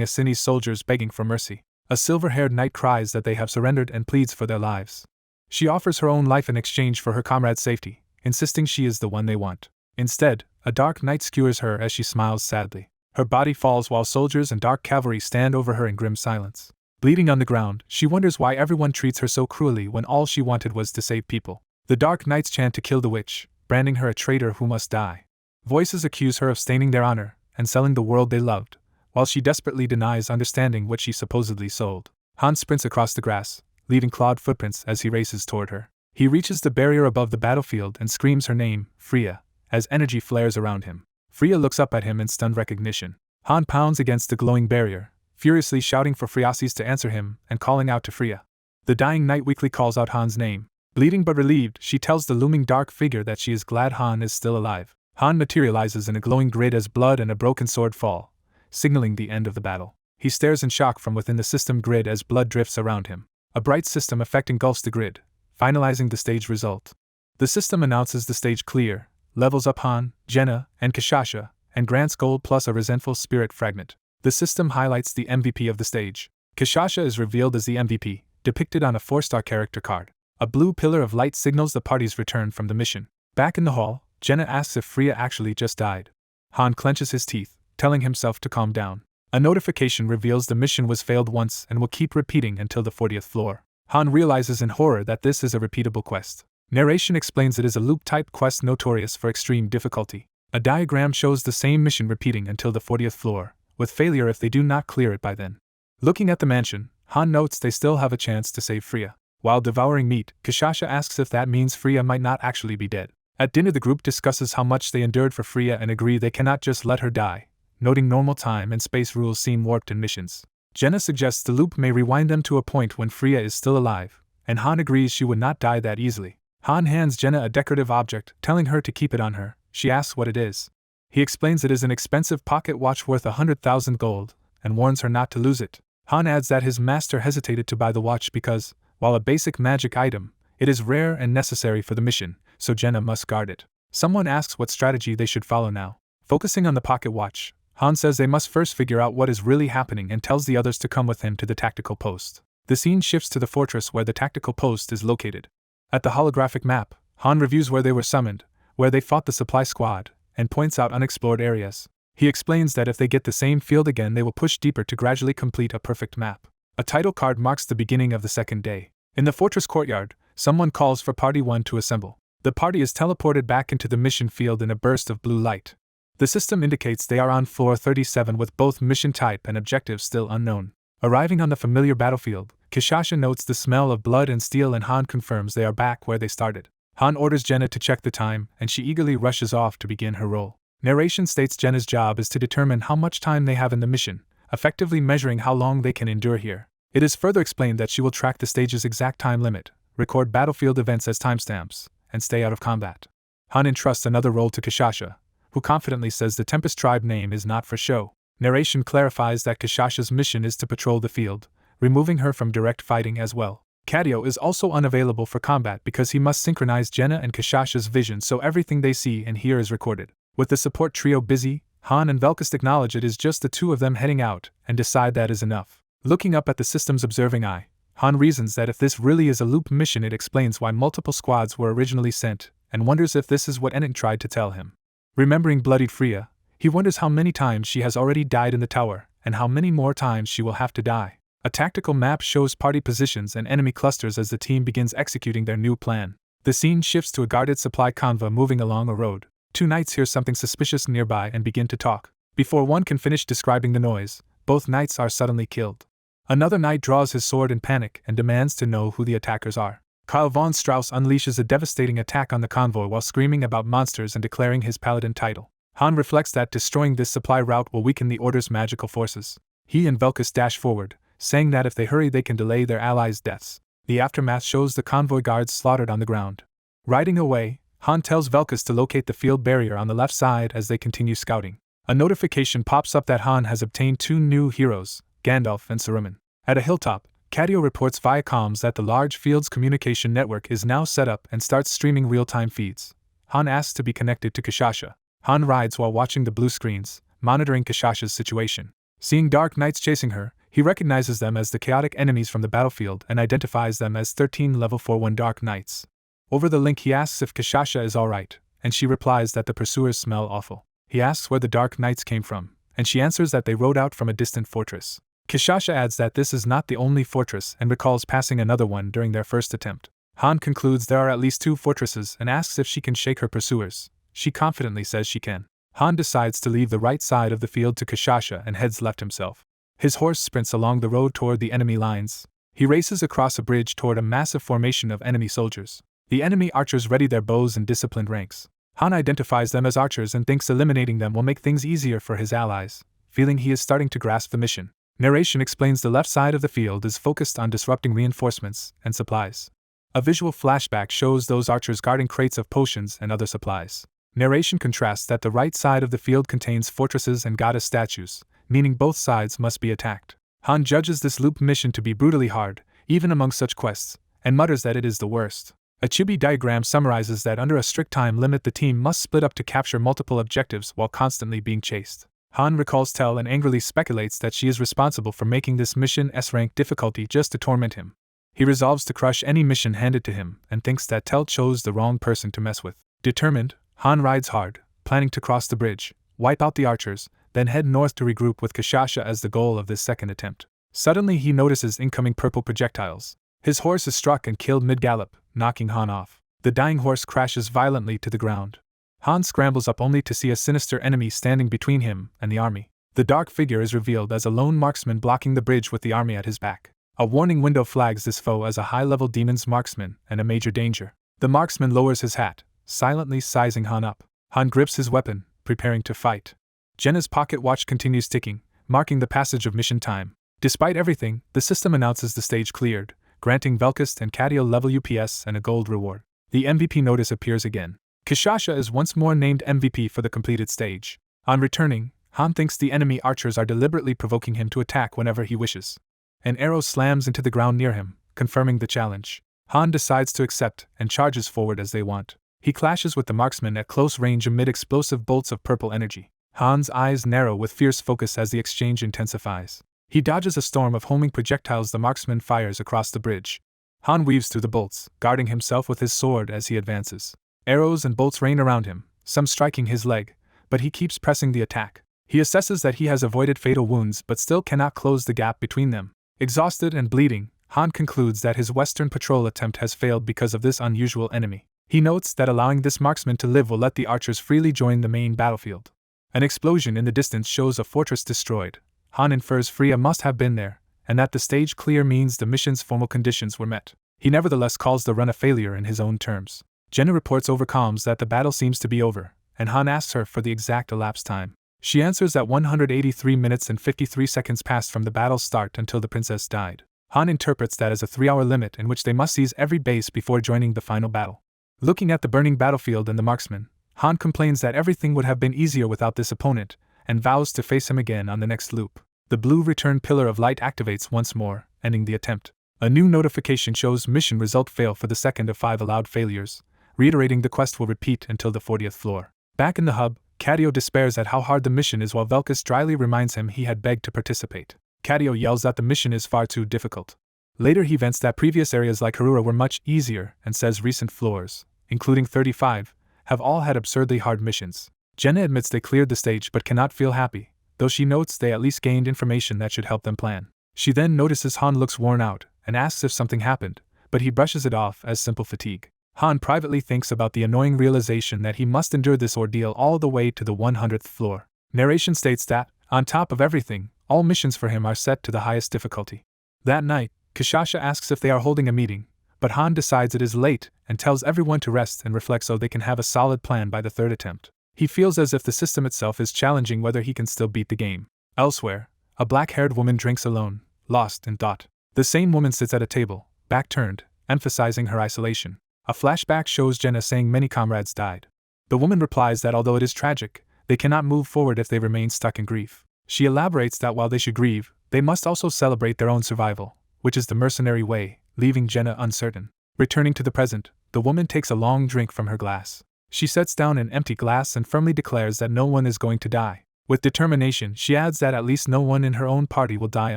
Asines soldiers begging for mercy. A silver-haired knight cries that they have surrendered and pleads for their lives. She offers her own life in exchange for her comrade's safety, insisting she is the one they want. Instead, a Dark Knight skewers her as she smiles sadly. Her body falls while soldiers and dark cavalry stand over her in grim silence. Bleeding on the ground, she wonders why everyone treats her so cruelly when all she wanted was to save people. The Dark Knights chant to kill the witch, branding her a traitor who must die. Voices accuse her of staining their honor and selling the world they loved, while she desperately denies understanding what she supposedly sold. Han sprints across the grass, leaving clawed footprints as he races toward her. He reaches the barrier above the battlefield and screams her name, Freya, as energy flares around him. Freya looks up at him in stunned recognition. Han pounds against the glowing barrier, furiously shouting for Friasis to answer him and calling out to Freya. The dying knight weakly calls out Han's name. Bleeding but relieved, she tells the looming dark figure that she is glad Han is still alive. Han materializes in a glowing grid as blood and a broken sword fall, signaling the end of the battle. He stares in shock from within the system grid as blood drifts around him. A bright system effect engulfs the grid, finalizing the stage result. The system announces the stage clear, levels up Han, Jenna, and Kashasha, and grants gold plus a resentful spirit fragment. The system highlights the MVP of the stage. Kashasha is revealed as the MVP, depicted on a 4-star character card. A blue pillar of light signals the party's return from the mission. Back in the hall, Jenna asks if Freya actually just died. Han clenches his teeth, telling himself to calm down. A notification reveals the mission was failed once and will keep repeating until the 40th floor. Han realizes in horror that this is a repeatable quest. Narration explains it is a loop-type quest notorious for extreme difficulty. A diagram shows the same mission repeating until the 40th floor, with failure if they do not clear it by then. Looking at the mansion, Han notes they still have a chance to save Freya. While devouring meat, Kashasha asks if that means Freya might not actually be dead. At dinner the group discusses how much they endured for Freya and agree they cannot just let her die, noting normal time and space rules seem warped in missions. Jenna suggests the loop may rewind them to a point when Freya is still alive, and Han agrees she would not die that easily. Han hands Jenna a decorative object, telling her to keep it on her. She asks what it is. He explains it is an expensive pocket watch worth 100,000 gold, and warns her not to lose it. Han adds that his master hesitated to buy the watch because, while a basic magic item, it is rare and necessary for the mission, so Jenna must guard it. Someone asks what strategy they should follow now. Focusing on the pocket watch, Han says they must first figure out what is really happening and tells the others to come with him to the tactical post. The scene shifts to the fortress where the tactical post is located. At the holographic map, Han reviews where they were summoned, where they fought the supply squad, and points out unexplored areas. He explains that if they get the same field again, they will push deeper to gradually complete a perfect map. A title card marks the beginning of the second day. In the fortress courtyard, someone calls for Party 1 to assemble. The party is teleported back into the mission field in a burst of blue light. The system indicates they are on floor 37 with both mission type and objective still unknown. Arriving on the familiar battlefield, Kishasha notes the smell of blood and steel and Han confirms they are back where they started. Han orders Jenna to check the time and she eagerly rushes off to begin her role. Narration states Jenna's job is to determine how much time they have in the mission, effectively measuring how long they can endure here. It is further explained that she will track the stage's exact time limit, record battlefield events as timestamps, and stay out of combat. Han entrusts another role to Kishasha, who confidently says the Tempest tribe name is not for show. Narration clarifies that Kishasha's mission is to patrol the field, removing her from direct fighting as well. Cadio is also unavailable for combat because he must synchronize Jenna and Kishasha's vision so everything they see and hear is recorded. With the support trio busy, Han and Velkast acknowledge it is just the two of them heading out and decide that is enough. Looking up at the system's observing eye, Han reasons that if this really is a loop mission, it explains why multiple squads were originally sent, and wonders if this is what Enant tried to tell him. Remembering bloodied Freya, he wonders how many times she has already died in the tower, and how many more times she will have to die. A tactical map shows party positions and enemy clusters as the team begins executing their new plan. The scene shifts to a guarded supply convoy moving along a road. Two knights hear something suspicious nearby and begin to talk. Before one can finish describing the noise, both knights are suddenly killed. Another knight draws his sword in panic and demands to know who the attackers are. Karl von Strauss unleashes a devastating attack on the convoy while screaming about monsters and declaring his paladin title. Han reflects that destroying this supply route will weaken the Order's magical forces. He and Velkast dash forward, saying that if they hurry they can delay their allies' deaths. The aftermath shows the convoy guards slaughtered on the ground. Riding away, Han tells Velkast to locate the field barrier on the left side as they continue scouting. A notification pops up that Han has obtained two new heroes, Gandalf and Saruman. At a hilltop, Cadio reports via comms that the large field's communication network is now set up and starts streaming real-time feeds. Han asks to be connected to Kishasha. Han rides while watching the blue screens, monitoring Kishasha's situation. Seeing dark knights chasing her, he recognizes them as the chaotic enemies from the battlefield and identifies them as 13 level 41 dark knights. Over the link he asks if Kishasha is alright, and she replies that the pursuers smell awful. He asks where the dark knights came from, and she answers that they rode out from a distant fortress. Kishasha adds that this is not the only fortress and recalls passing another one during their first attempt. Han concludes there are at least two fortresses and asks if she can shake her pursuers. She confidently says she can. Han decides to leave the right side of the field to Kishasha and heads left himself. His horse sprints along the road toward the enemy lines. He races across a bridge toward a massive formation of enemy soldiers. The enemy archers ready their bows in disciplined ranks. Han identifies them as archers and thinks eliminating them will make things easier for his allies, feeling he is starting to grasp the mission. Narration explains the left side of the field is focused on disrupting reinforcements and supplies. A visual flashback shows those archers guarding crates of potions and other supplies. Narration contrasts that the right side of the field contains fortresses and goddess statues, meaning both sides must be attacked. Han judges this loop mission to be brutally hard, even among such quests, and mutters that it is the worst. A chibi diagram summarizes that under a strict time limit the team must split up to capture multiple objectives while constantly being chased. Han recalls Tel and angrily speculates that she is responsible for making this mission S-rank difficulty just to torment him. He resolves to crush any mission handed to him and thinks that Tel chose the wrong person to mess with. Determined, Han rides hard, planning to cross the bridge, wipe out the archers, then head north to regroup with Kishasha as the goal of this second attempt. Suddenly he notices incoming purple projectiles. His horse is struck and killed mid-gallop, knocking Han off. The dying horse crashes violently to the ground. Han scrambles up only to see a sinister enemy standing between him and the army. The dark figure is revealed as a lone marksman blocking the bridge with the army at his back. A warning window flags this foe as a high-level demon's marksman and a major danger. The marksman lowers his hat, silently sizing Han up. Han grips his weapon, preparing to fight. Jenna's pocket watch continues ticking, marking the passage of mission time. Despite everything, the system announces the stage cleared, granting Velkast and Cadio level UPS and a gold reward. The MVP notice appears again. Kishasha is once more named MVP for the completed stage. On returning, Han thinks the enemy archers are deliberately provoking him to attack whenever he wishes. An arrow slams into the ground near him, confirming the challenge. Han decides to accept and charges forward as they want. He clashes with the marksman at close range amid explosive bolts of purple energy. Han's eyes narrow with fierce focus as the exchange intensifies. He dodges a storm of homing projectiles the marksman fires across the bridge. Han weaves through the bolts, guarding himself with his sword as he advances. Arrows and bolts rain around him, some striking his leg, but he keeps pressing the attack. He assesses that he has avoided fatal wounds but still cannot close the gap between them. Exhausted and bleeding, Han concludes that his Western patrol attempt has failed because of this unusual enemy. He notes that allowing this marksman to live will let the archers freely join the main battlefield. An explosion in the distance shows a fortress destroyed. Han infers Freya must have been there, and that the stage clear means the mission's formal conditions were met. He nevertheless calls the run a failure in his own terms. Jenna reports over comms that the battle seems to be over, and Han asks her for the exact elapsed time. She answers that 183 minutes and 53 seconds passed from the battle's start until the princess died. Han interprets that as a 3-hour limit in which they must seize every base before joining the final battle. Looking at the burning battlefield and the marksman, Han complains that everything would have been easier without this opponent, and vows to face him again on the next loop. The blue return pillar of light activates once more, ending the attempt. A new notification shows mission result fail for the second of 5 allowed failures, reiterating the quest will repeat until the 40th floor. Back in the hub, Cadio despairs at how hard the mission is while Velkus dryly reminds him he had begged to participate. Cadio yells that the mission is far too difficult. Later he vents that previous areas like Harura were much easier and says recent floors, including 35, have all had absurdly hard missions. Jenna admits they cleared the stage but cannot feel happy, though she notes they at least gained information that should help them plan. She then notices Han looks worn out and asks if something happened, but he brushes it off as simple fatigue. Han privately thinks about the annoying realization that he must endure this ordeal all the way to the 100th floor. Narration states that, on top of everything, all missions for him are set to the highest difficulty. That night, Kishasha asks if they are holding a meeting, but Han decides it is late and tells everyone to rest and reflect so they can have a solid plan by the 3rd attempt. He feels as if the system itself is challenging whether he can still beat the game. Elsewhere, a black-haired woman drinks alone, lost in thought. The same woman sits at a table, back turned, emphasizing her isolation. A flashback shows Jenna saying many comrades died. The woman replies that although it is tragic, they cannot move forward if they remain stuck in grief. She elaborates that while they should grieve, they must also celebrate their own survival, which is the mercenary way, leaving Jenna uncertain. Returning to the present, the woman takes a long drink from her glass. She sets down an empty glass and firmly declares that no one is going to die. With determination, she adds that at least no one in her own party will die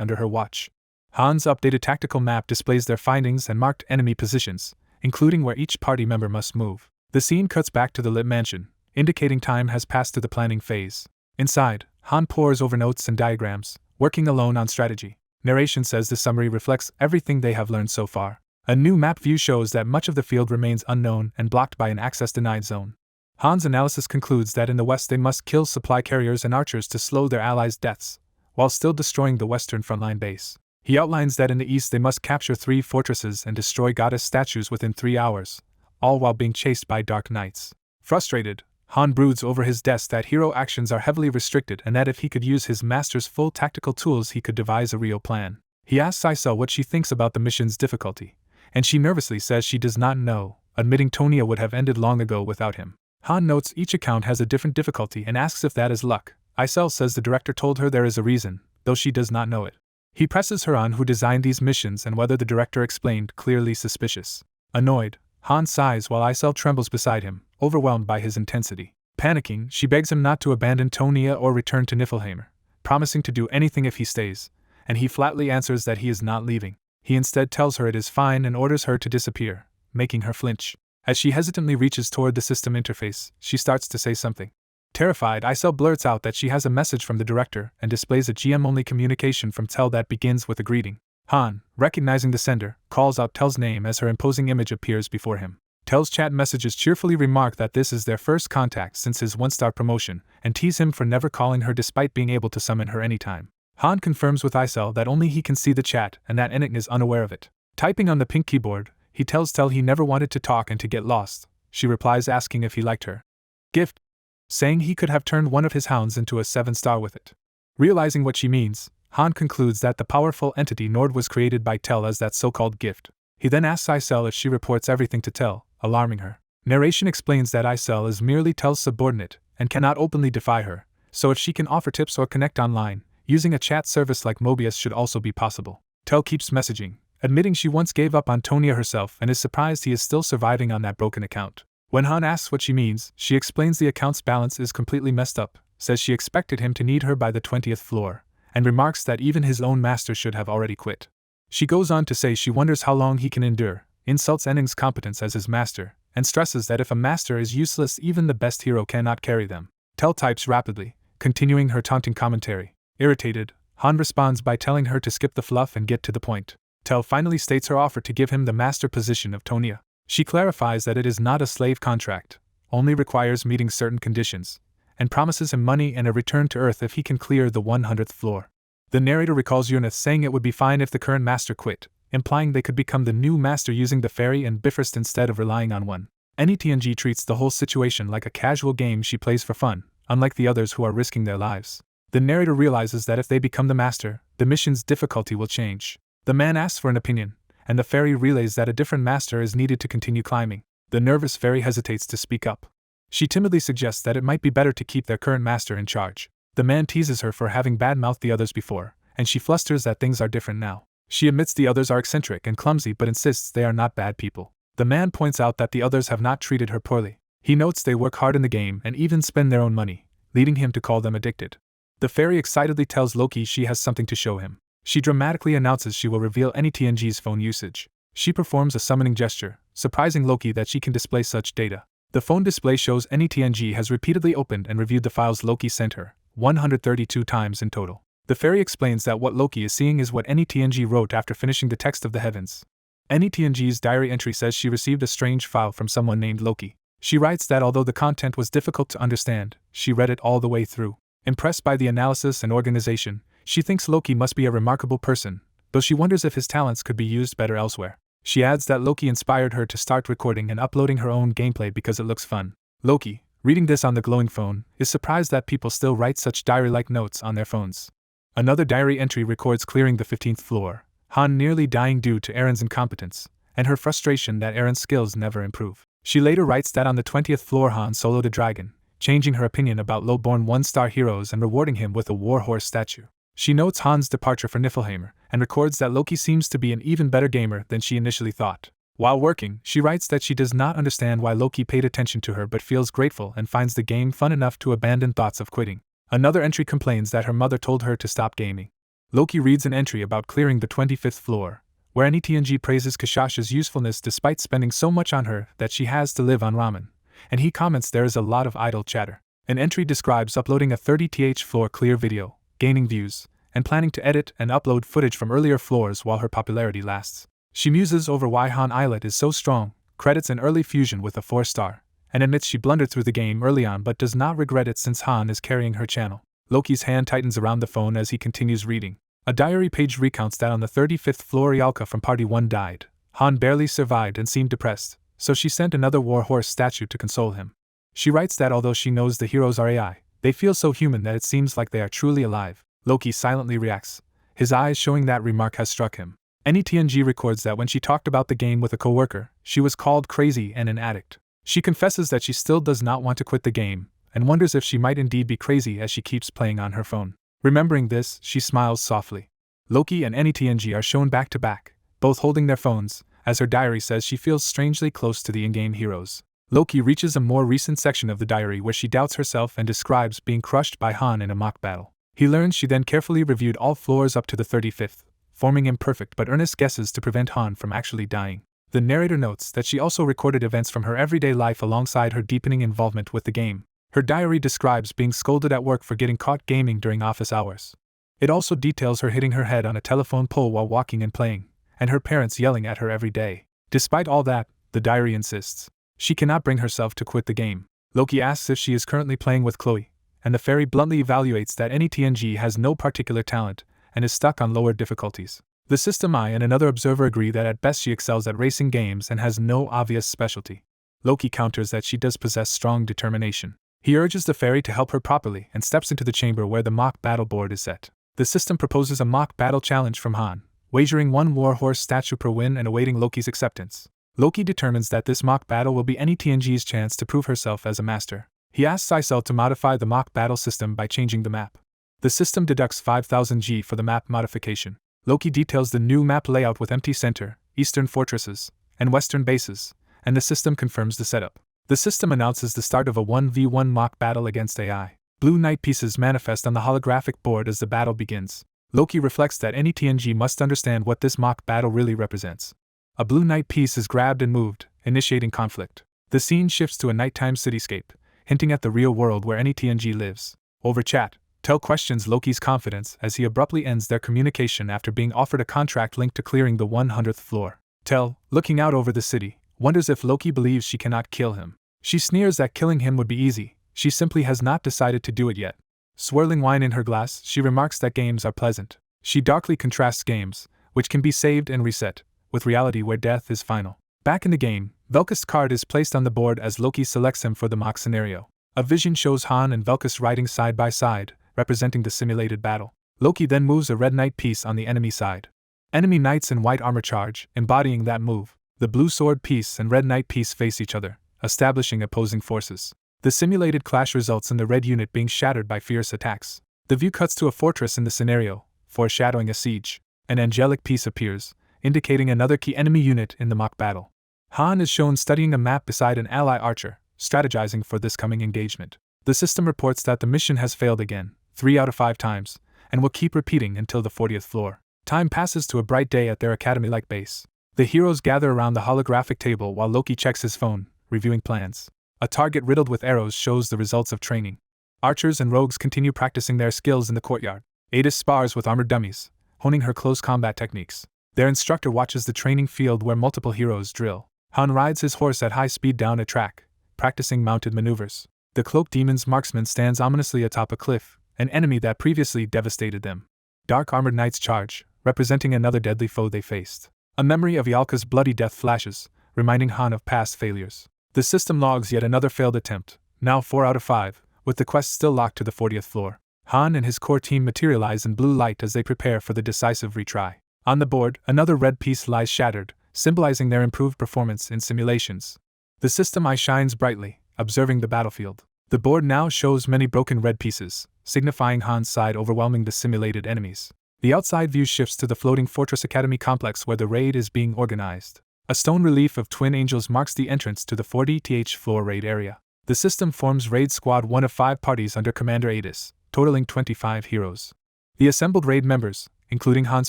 under her watch. Han's updated tactical map displays their findings and marked enemy positions, including where each party member must move. The scene cuts back to the lit mansion, indicating time has passed to the planning phase. Inside, Han pores over notes and diagrams, working alone on strategy. Narration says the summary reflects everything they have learned so far. A new map view shows that much of the field remains unknown and blocked by an access-denied zone. Han's analysis concludes that in the west they must kill supply carriers and archers to slow their allies' deaths, while still destroying the western frontline base. He outlines that in the east they must capture 3 fortresses and destroy goddess statues within 3 hours, all while being chased by dark knights. Frustrated, Han broods over his desk that hero actions are heavily restricted and that if he could use his master's full tactical tools he could devise a real plan. He asks Isel what she thinks about the mission's difficulty, and she nervously says she does not know, admitting Tonia would have ended long ago without him. Han notes each account has a different difficulty and asks if that is luck. Isel says the director told her there is a reason, though she does not know it. He presses her on who designed these missions and whether the director explained, clearly suspicious. Annoyed, Han sighs while Isel trembles beside him, overwhelmed by his intensity. Panicking, she begs him not to abandon Tonia or return to Niflheimer, promising to do anything if he stays, and he flatly answers that he is not leaving. He instead tells her it is fine and orders her to disappear, making her flinch. As she hesitantly reaches toward the system interface, she starts to say something. Terrified, Isel blurts out that she has a message from the director and displays a GM-only communication from Tel that begins with a greeting. Han, recognizing the sender, calls out Tel's name as her imposing image appears before him. Tel's chat messages cheerfully remark that this is their first contact since his 1-star promotion, and tease him for never calling her despite being able to summon her anytime. Han confirms with Isel that only he can see the chat and that Enoch is unaware of it. Typing on the pink keyboard, he tells Tel he never wanted to talk and to get lost. She replies asking if he liked her gift, saying he could have turned one of his hounds into a 7-star with it. Realizing what she means, Han concludes that the powerful entity Nord was created by Tel as that so-called gift. He then asks Isel if she reports everything to Tel, alarming her. Narration explains that Isel is merely Tel's subordinate and cannot openly defy her, so if she can offer tips or connect online, using a chat service like Mobius should also be possible. Tel keeps messaging, admitting she once gave up on Tonia herself and is surprised he is still surviving on that broken account. When Han asks what she means, she explains the account's balance is completely messed up, says she expected him to need her by the 20th floor, and remarks that even his own master should have already quit. She goes on to say she wonders how long he can endure, insults Enning's competence as his master, and stresses that if a master is useless, even the best hero cannot carry them. Tell types rapidly, continuing her taunting commentary. Irritated, Han responds by telling her to skip the fluff and get to the point. Tell finally states her offer to give him the master position of Tonya. She clarifies that it is not a slave contract, only requires meeting certain conditions, and promises him money and a return to Earth if he can clear the 100th floor. The narrator recalls Eunice saying it would be fine if the current master quit, implying they could become the new master using the fairy and Bifrost instead of relying on one. NETNG treats the whole situation like a casual game she plays for fun, unlike the others who are risking their lives. The narrator realizes that if they become the master, the mission's difficulty will change. The man asks for an opinion, and the fairy relays that a different master is needed to continue climbing. The nervous fairy hesitates to speak up. She timidly suggests that it might be better to keep their current master in charge. The man teases her for having badmouthed the others before, and she flusters that things are different now. She admits the others are eccentric and clumsy but insists they are not bad people. The man points out that the others have not treated her poorly. He notes they work hard in the game and even spend their own money, leading him to call them addicted. The fairy excitedly tells Loki she has something to show him. She dramatically announces she will reveal NETNG's phone usage. She performs a summoning gesture, surprising Loki that she can display such data. The phone display shows NETNG has repeatedly opened and reviewed the files Loki sent her, 132 times in total. The fairy explains that what Loki is seeing is what NETNG wrote after finishing the text of the heavens. NETNG's diary entry says she received a strange file from someone named Loki. She writes that although the content was difficult to understand, she read it all the way through. Impressed by the analysis and organization, she thinks Loki must be a remarkable person, though she wonders if his talents could be used better elsewhere. She adds that Loki inspired her to start recording and uploading her own gameplay because it looks fun. Loki, reading this on the glowing phone, is surprised that people still write such diary-like notes on their phones. Another diary entry records clearing the 15th floor, Han nearly dying due to Aaron's incompetence, and her frustration that Aaron's skills never improve. She later writes that on the 20th floor Han soloed a dragon, changing her opinion about low-born one-star heroes and rewarding him with a warhorse statue. She notes Han's departure for Niflheim, and records that Loki seems to be an even better gamer than she initially thought. While working, she writes that she does not understand why Loki paid attention to her but feels grateful and finds the game fun enough to abandon thoughts of quitting. Another entry complains that her mother told her to stop gaming. Loki reads an entry about clearing the 25th floor, where NETNG praises Kashasha's usefulness despite spending so much on her that she has to live on ramen, and he comments there is a lot of idle chatter. An entry describes uploading a 30th floor clear video, gaining views, and planning to edit and upload footage from earlier floors while her popularity lasts. She muses over why Han Islet is so strong, credits an early fusion with a 4-star, and admits she blundered through the game early on but does not regret it since Han is carrying her channel. Loki's hand tightens around the phone as he continues reading. A diary page recounts that on the 35th floor Yalka from Party 1 died. Han barely survived and seemed depressed, so she sent another warhorse statue to console him. She writes that although she knows the heroes are AI, they feel so human that it seems like they are truly alive. Loki silently reacts, his eyes showing that remark has struck him. NETNG records that when she talked about the game with a coworker, she was called crazy and an addict. She confesses that she still does not want to quit the game, and wonders if she might indeed be crazy as she keeps playing on her phone. Remembering this, she smiles softly. Loki and NETNG are shown back to back, both holding their phones. As her diary says, she feels strangely close to the in-game heroes. Loki reaches a more recent section of the diary where she doubts herself and describes being crushed by Han in a mock battle. He learns she then carefully reviewed all floors up to the 35th, forming imperfect but earnest guesses to prevent Han from actually dying. The narrator notes that she also recorded events from her everyday life alongside her deepening involvement with the game. Her diary describes being scolded at work for getting caught gaming during office hours. It also details her hitting her head on a telephone pole while walking and playing, and her parents yelling at her every day. Despite all that, the diary insists she cannot bring herself to quit the game. Loki asks if she is currently playing with Chloe, and the fairy bluntly evaluates that NETNG has no particular talent and is stuck on lower difficulties. The System I and another observer agree that at best she excels at racing games and has no obvious specialty. Loki counters that she does possess strong determination. He urges the fairy to help her properly and steps into the chamber where the mock battle board is set. The system proposes a mock battle challenge from Han, wagering 1 warhorse statue per win and awaiting Loki's acceptance. Loki determines that this mock battle will be NETNG's chance to prove herself as a master. He asks Isel to modify the mock battle system by changing the map. The system deducts 5,000 G for the map modification. Loki details the new map layout with empty center, eastern fortresses, and western bases, and the system confirms the setup. The system announces the start of a 1v1 mock battle against AI. Blue knight pieces manifest on the holographic board as the battle begins. Loki reflects that any TNG must understand what this mock battle really represents. A blue knight piece is grabbed and moved, initiating conflict. The scene shifts to a nighttime cityscape, hinting at the real world where any TNG lives. Over chat, Tel questions Loki's confidence as he abruptly ends their communication after being offered a contract linked to clearing the 100th floor. Tel, looking out over the city, wonders if Loki believes she cannot kill him. She sneers that killing him would be easy, she simply has not decided to do it yet. Swirling wine in her glass, she remarks that games are pleasant. She darkly contrasts games, which can be saved and reset, with reality where death is final. Back in the game, Velka's card is placed on the board as Loki selects him for the mock scenario. A vision shows Han and Velkas riding side by side, representing the simulated battle. Loki then moves a red knight piece on the enemy side. Enemy knights in white armor charge, embodying that move. The blue sword piece and red knight piece face each other, establishing opposing forces. The simulated clash results in the red unit being shattered by fierce attacks. The view cuts to a fortress in the scenario, foreshadowing a siege. An angelic piece appears, indicating another key enemy unit in the mock battle. Han is shown studying a map beside an ally archer, strategizing for this coming engagement. The system reports that the mission has failed again, 3 out of 5 times, and will keep repeating until the 40th floor. Time passes to a bright day at their academy-like base. The heroes gather around the holographic table while Loki checks his phone, reviewing plans. A target riddled with arrows shows the results of training. Archers and rogues continue practicing their skills in the courtyard. Adis spars with armored dummies, honing her close combat techniques. Their instructor watches the training field where multiple heroes drill. Han rides his horse at high speed down a track, practicing mounted maneuvers. The cloaked demon's marksman stands ominously atop a cliff, an enemy that previously devastated them. Dark armored knights charge, representing another deadly foe they faced. A memory of Yalka's bloody death flashes, reminding Han of past failures. The system logs yet another failed attempt, now 4 out of 5, with the quest still locked to the 40th floor. Han and his core team materialize in blue light as they prepare for the decisive retry. On the board, another red piece lies shattered, symbolizing their improved performance in simulations. The system eye shines brightly, observing the battlefield. The board now shows many broken red pieces, signifying Han's side overwhelming the simulated enemies. The outside view shifts to the floating Fortress Academy complex where the raid is being organized. A stone relief of twin angels marks the entrance to the 40th floor raid area. The system forms Raid Squad 1 of 5 parties under Commander Adis, totaling 25 heroes. The assembled raid members, including Han's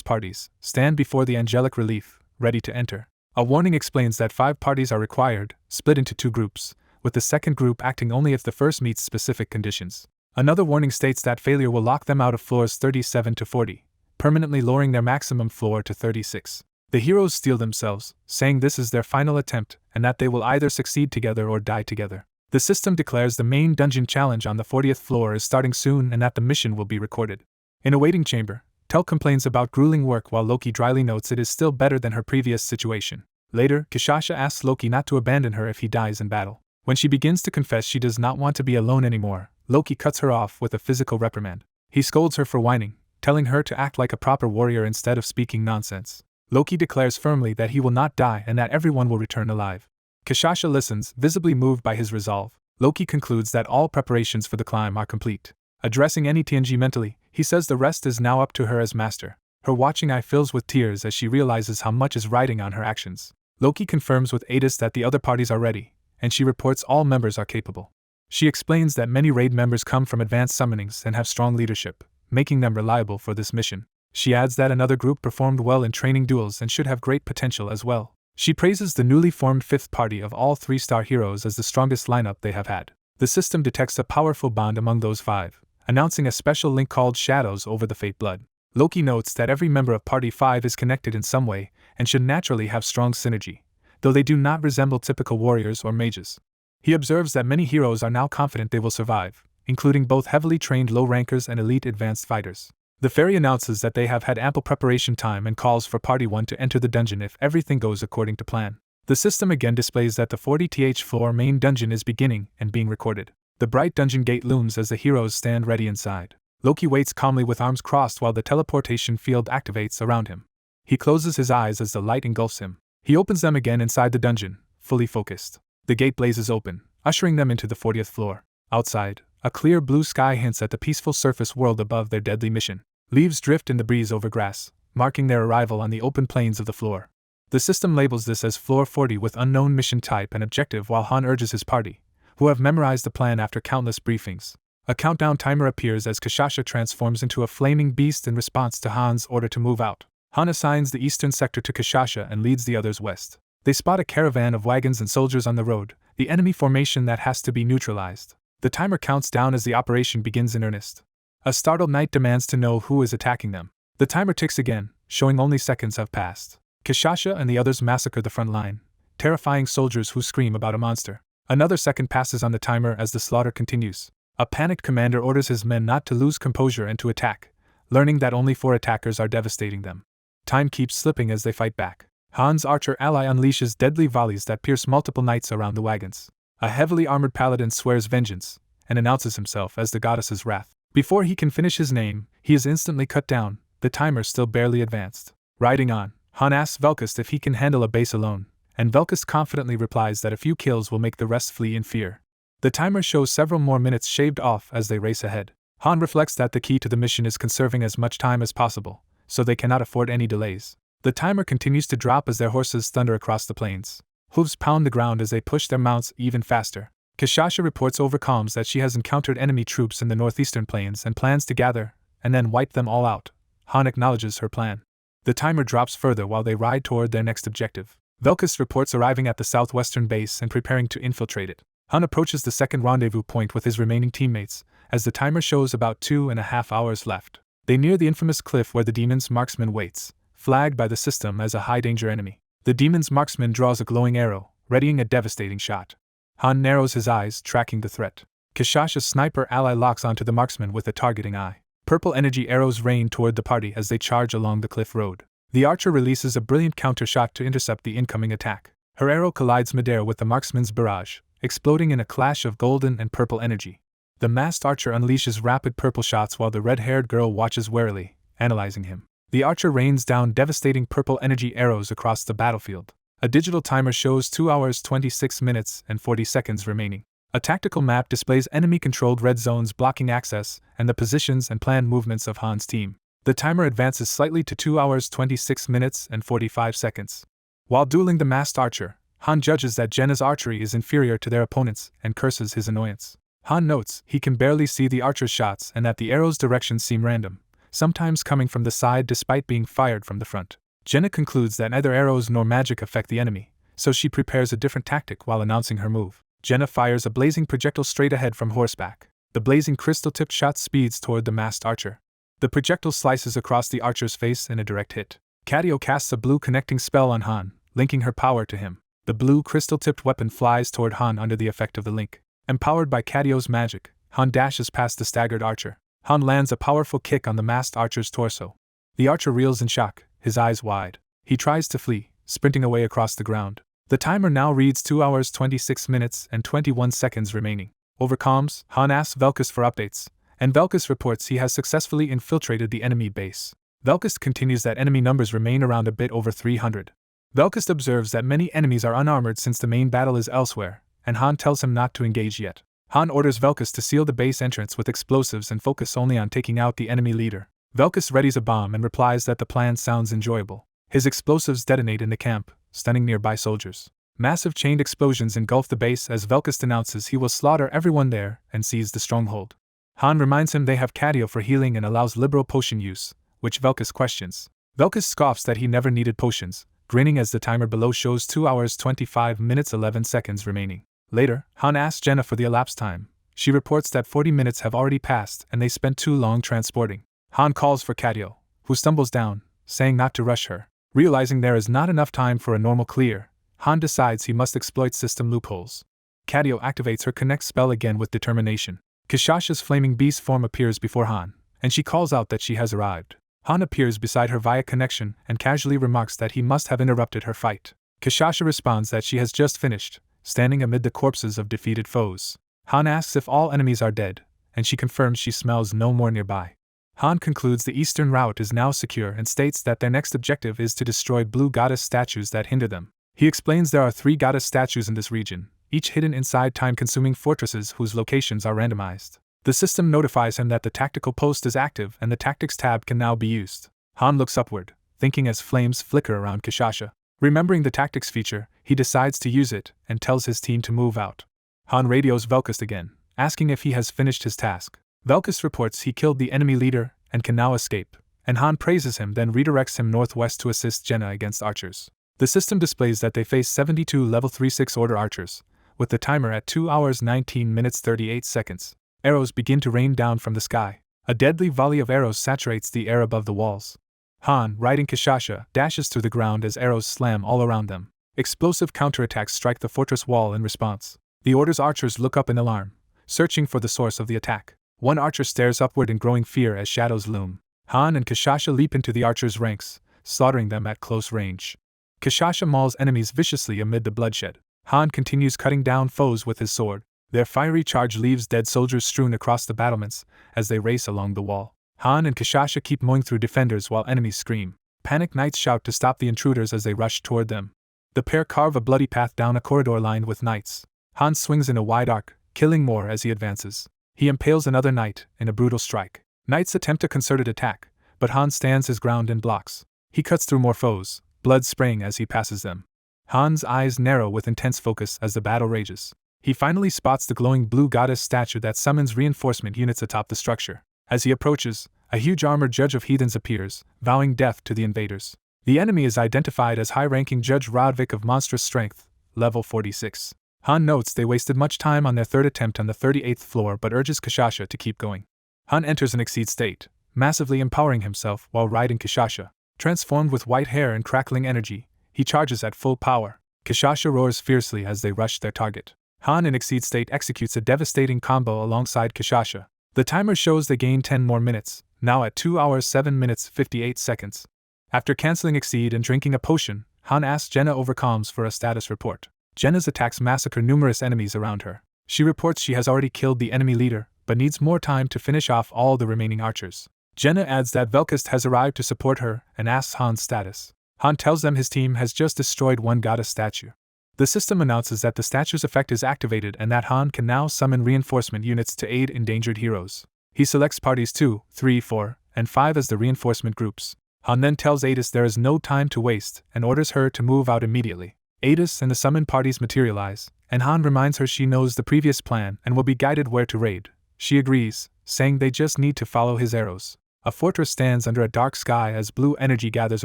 parties, stand before the angelic relief, ready to enter. A warning explains that 5 parties are required, split into 2 groups, with the second group acting only if the first meets specific conditions. Another warning states that failure will lock them out of floors 37 to 40, permanently lowering their maximum floor to 36. The heroes steel themselves, saying this is their final attempt and that they will either succeed together or die together. The system declares the main dungeon challenge on the 40th floor is starting soon and that the mission will be recorded. In a waiting chamber, Tel complains about grueling work while Loki dryly notes it is still better than her previous situation. Later, Kishasha asks Loki not to abandon her if he dies in battle. When she begins to confess she does not want to be alone anymore, Loki cuts her off with a physical reprimand. He scolds her for whining, telling her to act like a proper warrior instead of speaking nonsense. Loki declares firmly that he will not die and that everyone will return alive. Kishasha listens, visibly moved by his resolve. Loki concludes that all preparations for the climb are complete. Addressing any TNG mentally, he says the rest is now up to her as master. Her watching eye fills with tears as she realizes how much is riding on her actions. Loki confirms with Adis that the other parties are ready, and she reports all members are capable. She explains that many raid members come from advanced summonings and have strong leadership, making them reliable for this mission. She adds that another group performed well in training duels and should have great potential as well. She praises the newly formed 5th party of all 3-star heroes as the strongest lineup they have had. The system detects a powerful bond among those 5, announcing a special link called Shadows over the Fate Blood. Loki notes that every member of Party 5 is connected in some way and should naturally have strong synergy, though they do not resemble typical warriors or mages. He observes that many heroes are now confident they will survive, including both heavily trained low-rankers and elite advanced fighters. The fairy announces that they have had ample preparation time and calls for Party 1 to enter the dungeon if everything goes according to plan. The system again displays that the 40th floor main dungeon is beginning and being recorded. The bright dungeon gate looms as the heroes stand ready inside. Loki waits calmly with arms crossed while the teleportation field activates around him. He closes his eyes as the light engulfs him. He opens them again inside the dungeon, fully focused. The gate blazes open, ushering them into the 40th floor. Outside, a clear blue sky hints at the peaceful surface world above their deadly mission. Leaves drift in the breeze over grass, marking their arrival on the open plains of the floor. The system labels this as Floor 40 with unknown mission type and objective, while Han urges his party, who have memorized the plan after countless briefings. A countdown timer appears as Kashasha transforms into a flaming beast in response to Han's order to move out. Han assigns the eastern sector to Kashasha and leads the others west. They spot a caravan of wagons and soldiers on the road, the enemy formation that has to be neutralized. The timer counts down as the operation begins in earnest. A startled knight demands to know who is attacking them. The timer ticks again, showing only seconds have passed. Kashasha and the others massacre the front line, terrifying soldiers who scream about a monster. Another second passes on the timer as the slaughter continues. A panicked commander orders his men not to lose composure and to attack, learning that only 4 attackers are devastating them. Time keeps slipping as they fight back. Han's archer ally unleashes deadly volleys that pierce multiple knights around the wagons. A heavily armored paladin swears vengeance, and announces himself as the goddess's wrath. Before he can finish his name, he is instantly cut down, the timer still barely advanced. Riding on, Han asks Velkist if he can handle a base alone, and Velkist confidently replies that a few kills will make the rest flee in fear. The timer shows several more minutes shaved off as they race ahead. Han reflects that the key to the mission is conserving as much time as possible, so they cannot afford any delays. The timer continues to drop as their horses thunder across the plains. Hooves pound the ground as they push their mounts even faster. Kashasha reports over comms that she has encountered enemy troops in the northeastern plains and plans to gather, and then wipe them all out. Han acknowledges her plan. The timer drops further while they ride toward their next objective. Velkist reports arriving at the southwestern base and preparing to infiltrate it. Han approaches the second rendezvous point with his remaining teammates, as the timer shows about 2.5 hours left. They near the infamous cliff where the demon's marksman waits, flagged by the system as a high-danger enemy. The demon's marksman draws a glowing arrow, readying a devastating shot. Han narrows his eyes, tracking the threat. Kashasha's sniper ally locks onto the marksman with a targeting eye. Purple energy arrows rain toward the party as they charge along the cliff road. The archer releases a brilliant counter shot to intercept the incoming attack. Her arrow collides midair with the marksman's barrage, exploding in a clash of golden and purple energy. The masked archer unleashes rapid purple shots while the red-haired girl watches warily, analyzing him. The archer rains down devastating purple energy arrows across the battlefield. A digital timer shows 2 hours 26 minutes and 40 seconds remaining. A tactical map displays enemy-controlled red zones blocking access and the positions and planned movements of Han's team. The timer advances slightly to 2 hours 26 minutes and 45 seconds. While dueling the masked archer, Han judges that Jenna's archery is inferior to their opponents and curses his annoyance. Han notes he can barely see the archer's shots and that the arrow's directions seem random, sometimes coming from the side despite being fired from the front. Jenna concludes that neither arrows nor magic affect the enemy, so she prepares a different tactic while announcing her move. Jenna fires a blazing projectile straight ahead from horseback. The blazing crystal-tipped shot speeds toward the masked archer. The projectile slices across the archer's face in a direct hit. Cadio casts a blue connecting spell on Han, linking her power to him. The blue crystal-tipped weapon flies toward Han under the effect of the link. Empowered by Cadio's magic, Han dashes past the staggered archer. Han lands a powerful kick on the masked archer's torso. The archer reels in shock, his eyes wide. He tries to flee, sprinting away across the ground. The timer now reads 2 hours 26 minutes and 21 seconds remaining. Over comms, Han asks Velkist for updates, and Velkist reports he has successfully infiltrated the enemy base. Velkist continues that enemy numbers remain around a bit over 300. Velkist observes that many enemies are unarmored since the main battle is elsewhere, and Han tells him not to engage yet. Han orders Velkist to seal the base entrance with explosives and focus only on taking out the enemy leader. Velkist readies a bomb and replies that the plan sounds enjoyable. His explosives detonate in the camp, stunning nearby soldiers. Massive chained explosions engulf the base as Velkist announces he will slaughter everyone there and seize the stronghold. Han reminds him they have Cadio for healing and allows liberal potion use, which Velkist questions. Velkist scoffs that he never needed potions, grinning as the timer below shows 2 hours 25 minutes 11 seconds remaining. Later, Han asks Jenna for the elapsed time. She reports that 40 minutes have already passed and they spent too long transporting. Han calls for Cadio, who stumbles down, saying not to rush her. Realizing there is not enough time for a normal clear, Han decides he must exploit system loopholes. Cadio activates her connect spell again with determination. Kashasha's flaming beast form appears before Han, and she calls out that she has arrived. Han appears beside her via connection and casually remarks that he must have interrupted her fight. Kashasha responds that she has just finished, standing amid the corpses of defeated foes. Han asks if all enemies are dead, and she confirms she smells no more nearby. Han concludes the eastern route is now secure and states that their next objective is to destroy blue goddess statues that hinder them. He explains there are 3 goddess statues in this region, each hidden inside time-consuming fortresses whose locations are randomized. The system notifies him that the tactical post is active and the tactics tab can now be used. Han looks upward, thinking as flames flicker around Kashasha. Remembering the tactics feature, he decides to use it and tells his team to move out. Han radios Velkist again, asking if he has finished his task. Velkist reports he killed the enemy leader and can now escape, and Han praises him, then redirects him northwest to assist Jenna against archers. The system displays that they face 72 level 3-6 order archers, with the timer at 2 hours 19 minutes 38 seconds. Arrows begin to rain down from the sky. A deadly volley of arrows saturates the air above the walls. Han, riding Kishasha, dashes through the ground as arrows slam all around them. Explosive counterattacks strike the fortress wall in response. The Order's archers look up in alarm, searching for the source of the attack. One archer stares upward in growing fear as shadows loom. Han and Kishasha leap into the archers' ranks, slaughtering them at close range. Kishasha mauls enemies viciously amid the bloodshed. Han continues cutting down foes with his sword. Their fiery charge leaves dead soldiers strewn across the battlements as they race along the wall. Han and Kishasha keep mowing through defenders while enemies scream. Panicked knights shout to stop the intruders as they rush toward them. The pair carve a bloody path down a corridor lined with knights. Han swings in a wide arc, killing more as he advances. He impales another knight in a brutal strike. Knights attempt a concerted attack, but Han stands his ground and blocks. He cuts through more foes, blood spraying as he passes them. Han's eyes narrow with intense focus as the battle rages. He finally spots the glowing blue goddess statue that summons reinforcement units atop the structure. As he approaches, a huge armored judge of heathens appears, vowing death to the invaders. The enemy is identified as high-ranking Judge Rodvik of monstrous strength, level 46. Han notes they wasted much time on their third attempt on the 38th floor but urges Kishasha to keep going. Han enters an exceed state, massively empowering himself while riding Kishasha. Transformed with white hair and crackling energy, he charges at full power. Kishasha roars fiercely as they rush their target. Han in exceed state executes a devastating combo alongside Kishasha. The timer shows they gain 10 more minutes, now at 2 hours 7 minutes 58 seconds. After canceling exceed and drinking a potion, Han asks Jenna over comms for a status report. Jenna's attacks massacre numerous enemies around her. She reports she has already killed the enemy leader, but needs more time to finish off all the remaining archers. Jenna adds that Velkist has arrived to support her and asks Han's status. Han tells them his team has just destroyed one goddess statue. The system announces that the statue's effect is activated and that Han can now summon reinforcement units to aid endangered heroes. He selects parties 2, 3, 4, and 5 as the reinforcement groups. Han then tells Adis there is no time to waste and orders her to move out immediately. Adis and the summoned parties materialize, and Han reminds her she knows the previous plan and will be guided where to raid. She agrees, saying they just need to follow his arrows. A fortress stands under a dark sky as blue energy gathers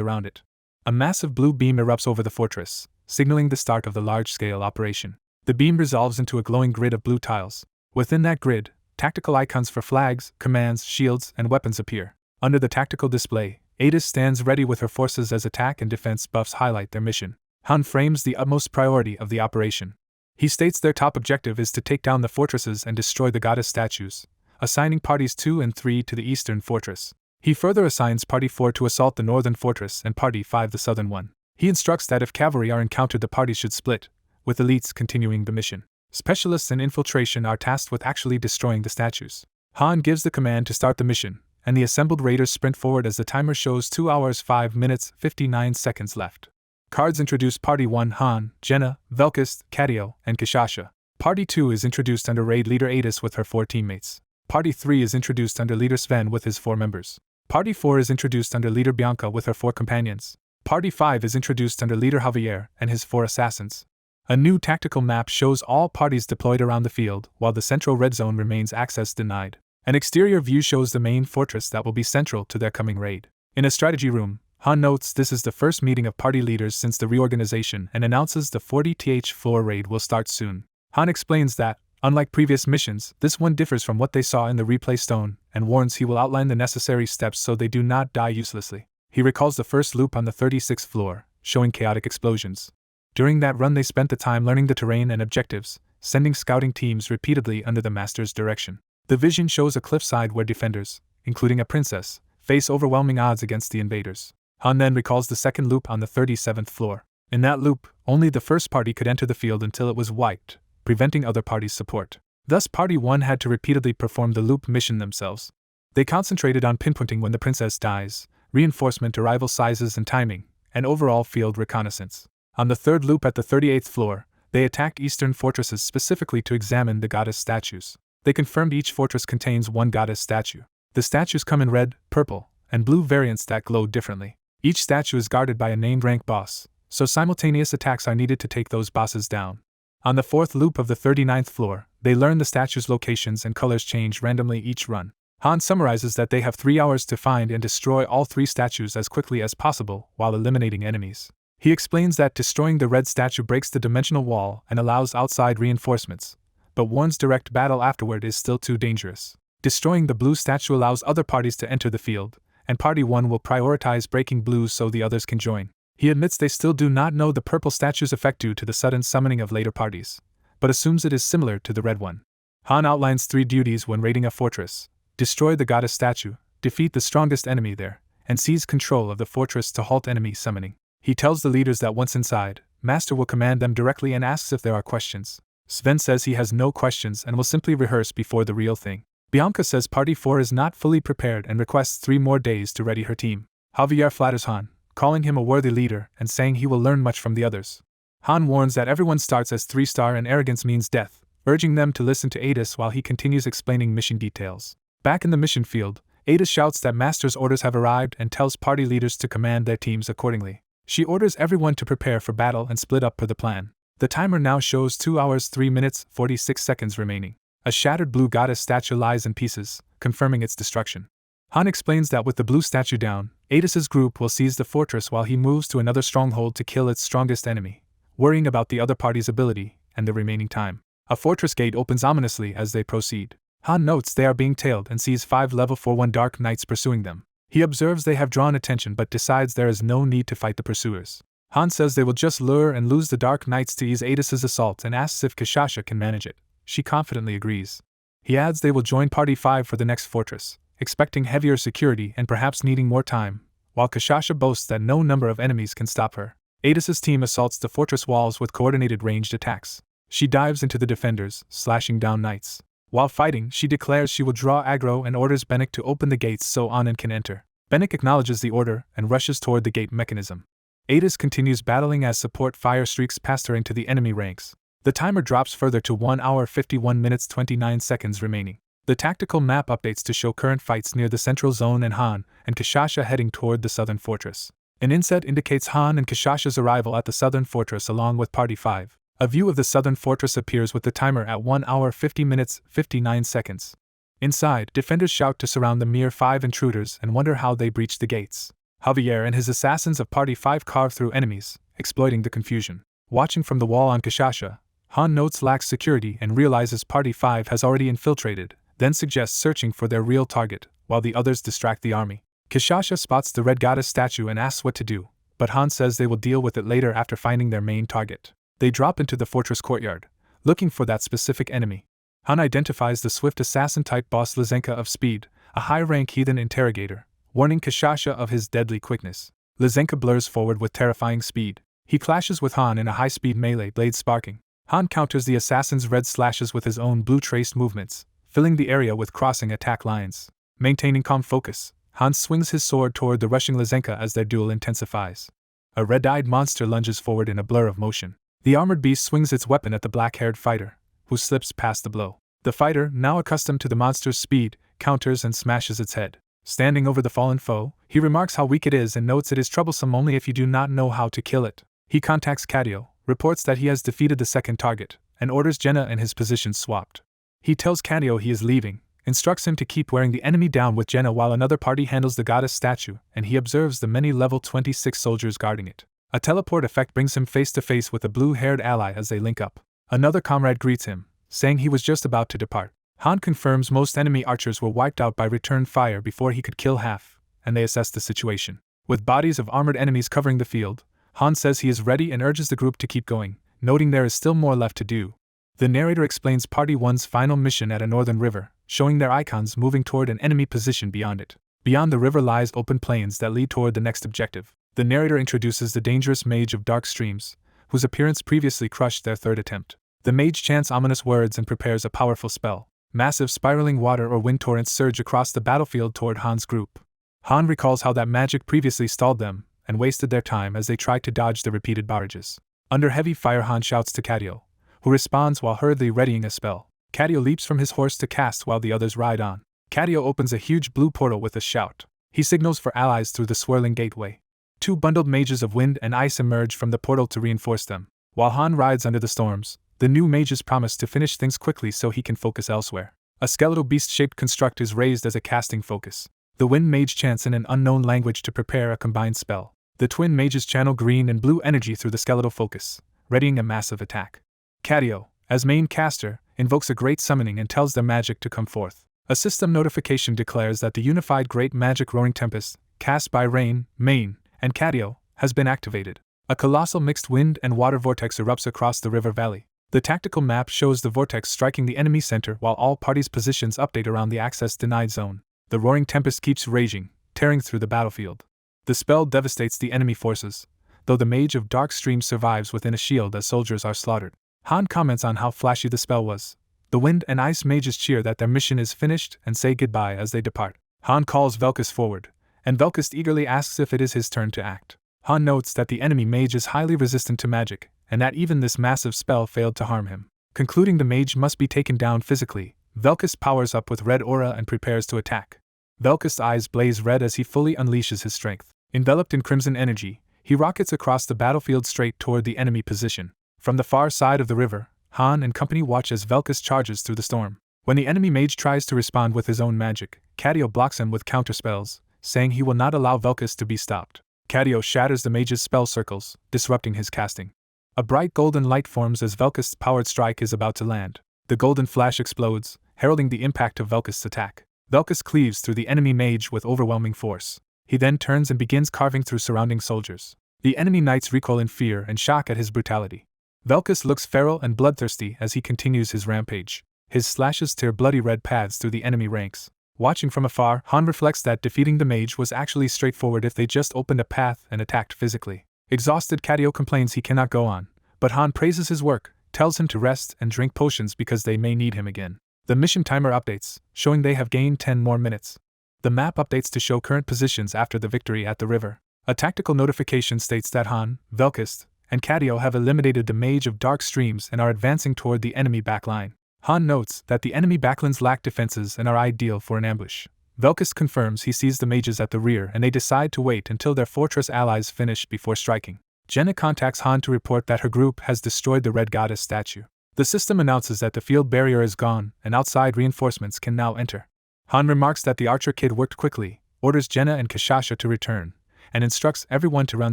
around it. A massive blue beam erupts over the fortress, signaling the start of the large-scale operation. The beam resolves into a glowing grid of blue tiles. Within that grid, tactical icons for flags, commands, shields, and weapons appear. Under the tactical display, Adis stands ready with her forces as attack and defense buffs highlight their mission. Han frames the utmost priority of the operation. He states their top objective is to take down the fortresses and destroy the goddess statues, assigning parties 2 and 3 to the eastern fortress. He further assigns Party 4 to assault the northern fortress and Party 5 the southern one. He instructs that if cavalry are encountered the parties should split, with elites continuing the mission. Specialists in infiltration are tasked with actually destroying the statues. Han gives the command to start the mission, and the assembled raiders sprint forward as the timer shows 2 hours 5 minutes 59 seconds left. Cards introduce Party 1 Han, Jenna, Velkist, Katio, and Kishasha. Party 2 is introduced under raid leader Adis with her 4 teammates. Party 3 is introduced under leader Sven with his 4 members. Party 4 is introduced under leader Bianca with her 4 companions. Party 5 is introduced under leader Javier and his 4 assassins. A new tactical map shows all parties deployed around the field, while the central red zone remains access denied. An exterior view shows the main fortress that will be central to their coming raid. In a strategy room, Han notes this is the first meeting of party leaders since the reorganization and announces the 40th floor raid will start soon. Han explains that, unlike previous missions, this one differs from what they saw in the replay stone, and warns he will outline the necessary steps so they do not die uselessly. He recalls the first loop on the 36th floor, showing chaotic explosions. During that run they spent the time learning the terrain and objectives, sending scouting teams repeatedly under the master's direction. The vision shows a cliffside where defenders, including a princess, face overwhelming odds against the invaders. Han then recalls the second loop on the 37th floor. In that loop, only the first party could enter the field until it was wiped, preventing other parties' support. Thus Party 1 had to repeatedly perform the loop mission themselves. They concentrated on pinpointing when the princess dies, reinforcement arrival sizes and timing, and overall field reconnaissance. On the third loop at the 38th floor, they attacked eastern fortresses specifically to examine the goddess statues. They confirmed each fortress contains one goddess statue. The statues come in red, purple, and blue variants that glow differently. Each statue is guarded by a named rank boss, so simultaneous attacks are needed to take those bosses down. On the fourth loop of the 39th floor, they learn the statues' locations and colors change randomly each run. Han summarizes that they have 3 hours to find and destroy all 3 statues as quickly as possible while eliminating enemies. He explains that destroying the red statue breaks the dimensional wall and allows outside reinforcements, but warns direct battle afterward is still too dangerous. Destroying the blue statue allows other parties to enter the field, and Party 1 will prioritize breaking blues so the others can join. He admits they still do not know the purple statue's effect due to the sudden summoning of later parties, but assumes it is similar to the red one. Han outlines 3 duties when raiding a fortress: destroy the goddess statue, defeat the strongest enemy there, and seize control of the fortress to halt enemy summoning. He tells the leaders that once inside, Master will command them directly and asks if there are questions. Sven says he has no questions and will simply rehearse before the real thing. Bianca says Party 4 is not fully prepared and requests 3 more days to ready her team. Javier flatters Han, calling him a worthy leader and saying he will learn much from the others. Han warns that everyone starts as 3-star and arrogance means death, urging them to listen to Adis while he continues explaining mission details. Back in the mission field, Adis shouts that Master's orders have arrived and tells party leaders to command their teams accordingly. She orders everyone to prepare for battle and split up per the plan. The timer now shows 2 hours 3 minutes 46 seconds remaining. A shattered blue goddess statue lies in pieces, confirming its destruction. Han explains that with the blue statue down, Adis's group will seize the fortress while he moves to another stronghold to kill its strongest enemy, worrying about the other party's ability and the remaining time. A fortress gate opens ominously as they proceed. Han notes they are being tailed and sees 5 level 4-1 dark knights pursuing them. He observes they have drawn attention but decides there is no need to fight the pursuers. Han says they will just lure and lose the dark knights to ease Adis's assault and asks if Kashasha can manage it. She confidently agrees. He adds they will join Party 5 for the next fortress, expecting heavier security and perhaps needing more time, while Kashasha boasts that no number of enemies can stop her. Adis's team assaults the fortress walls with coordinated ranged attacks. She dives into the defenders, slashing down knights. While fighting, she declares she will draw aggro and orders Bennick to open the gates so Anand can enter. Bennick acknowledges the order and rushes toward the gate mechanism. Adis continues battling as support fire streaks past her into the enemy ranks. The timer drops further to 1 hour 51 minutes 29 seconds remaining. The tactical map updates to show current fights near the central zone and Han and Kashasha heading toward the southern fortress. An inset indicates Han and Kashasha's arrival at the southern fortress along with Party 5. A view of the southern fortress appears with the timer at 1 hour 50 minutes 59 seconds. Inside, defenders shout to surround the mere 5 intruders and wonder how they breached the gates. Javier and his assassins of Party 5 carve through enemies, exploiting the confusion. Watching from the wall on Kashasha, Han notes lacks security and realizes Party 5 has already infiltrated, then suggests searching for their real target, while the others distract the army. Kashasha spots the red goddess statue and asks what to do, but Han says they will deal with it later after finding their main target. They drop into the fortress courtyard, looking for that specific enemy. Han identifies the swift assassin-type boss Lizenka of Speed, a high-rank heathen interrogator, warning Kashasha of his deadly quickness. Lizenka blurs forward with terrifying speed. He clashes with Han in a high-speed melee, blades sparking. Han counters the assassin's red slashes with his own blue-traced movements, filling the area with crossing attack lines. Maintaining calm focus, Han swings his sword toward the rushing Lizenka as their duel intensifies. A red-eyed monster lunges forward in a blur of motion. The armored beast swings its weapon at the black-haired fighter, who slips past the blow. The fighter, now accustomed to the monster's speed, counters and smashes its head. Standing over the fallen foe, he remarks how weak it is and notes it is troublesome only if you do not know how to kill it. He contacts Cadio, reports that he has defeated the second target, and orders Jenna and his positions swapped. He tells Cadio he is leaving, instructs him to keep wearing the enemy down with Jenna while another party handles the goddess statue, and he observes the many level 26 soldiers guarding it. A teleport effect brings him face to face with a blue-haired ally as they link up. Another comrade greets him, saying he was just about to depart. Han confirms most enemy archers were wiped out by return fire before he could kill half, and they assess the situation. With bodies of armored enemies covering the field, Han says he is ready and urges the group to keep going, noting there is still more left to do. The narrator explains Party 1's final mission at a northern river, showing their icons moving toward an enemy position beyond it. Beyond the river lies open plains that lead toward the next objective. The narrator introduces the dangerous mage of dark streams, whose appearance previously crushed their third attempt. The mage chants ominous words and prepares a powerful spell. Massive spiraling water or wind torrents surge across the battlefield toward Han's group. Han recalls how that magic previously stalled them and wasted their time as they tried to dodge the repeated barrages. Under heavy fire, Han shouts to Cadio, who responds while hurriedly readying a spell. Cadio leaps from his horse to cast while the others ride on. Cadio opens a huge blue portal with a shout. He signals for allies through the swirling gateway. 2 bundled mages of wind and ice emerge from the portal to reinforce them. While Han rides under the storms, the new mages promise to finish things quickly so he can focus elsewhere. A skeletal beast-shaped construct is raised as a casting focus. The wind mage chants in an unknown language to prepare a combined spell. The twin mages channel green and blue energy through the skeletal focus, readying a massive attack. Cadio, as main caster, invokes a great summoning and tells their magic to come forth. A system notification declares that the unified great magic Roaring Tempest, cast by Rain, Main, and Cadio, has been activated. A colossal mixed wind and water vortex erupts across the river valley. The tactical map shows the vortex striking the enemy center while all parties' positions update around the access denied zone. The Roaring Tempest keeps raging, tearing through the battlefield. The spell devastates the enemy forces, though the Mage of Dark Stream survives within a shield as soldiers are slaughtered. Han comments on how flashy the spell was. The wind and ice mages cheer that their mission is finished and say goodbye as they depart. Han calls Velkus forward, and Velkus eagerly asks if it is his turn to act. Han notes that the enemy mage is highly resistant to magic, and that even this massive spell failed to harm him. Concluding the mage must be taken down physically, Velkus powers up with red aura and prepares to attack. Velkus' eyes blaze red as he fully unleashes his strength. Enveloped in crimson energy, he rockets across the battlefield straight toward the enemy position. From the far side of the river, Han and company watch as Velkus charges through the storm. When the enemy mage tries to respond with his own magic, Cadio blocks him with counterspells, saying he will not allow Velkus to be stopped. Cadio shatters the mage's spell circles, disrupting his casting. A bright golden light forms as Velkus' powered strike is about to land. The golden flash explodes, heralding the impact of Velkus' attack. Velkus cleaves through the enemy mage with overwhelming force. He then turns and begins carving through surrounding soldiers. The enemy knights recoil in fear and shock at his brutality. Velkus looks feral and bloodthirsty as he continues his rampage. His slashes tear bloody red paths through the enemy ranks. Watching from afar, Han reflects that defeating the mage was actually straightforward if they just opened a path and attacked physically. Exhausted, Cadio complains he cannot go on, but Han praises his work, tells him to rest and drink potions because they may need him again. The mission timer updates, showing they have gained 10 more minutes. The map updates to show current positions after the victory at the river. A tactical notification states that Han, Velkus, and Cadio have eliminated the Mage of Dark Streams and are advancing toward the enemy backline. Han notes that the enemy backlines lack defenses and are ideal for an ambush. Velkus confirms he sees the mages at the rear and they decide to wait until their fortress allies finish before striking. Jenna contacts Han to report that her group has destroyed the Red Goddess statue. The system announces that the field barrier is gone and outside reinforcements can now enter. Han remarks that the archer kid worked quickly, orders Jenna and Kashasha to return, and instructs everyone to run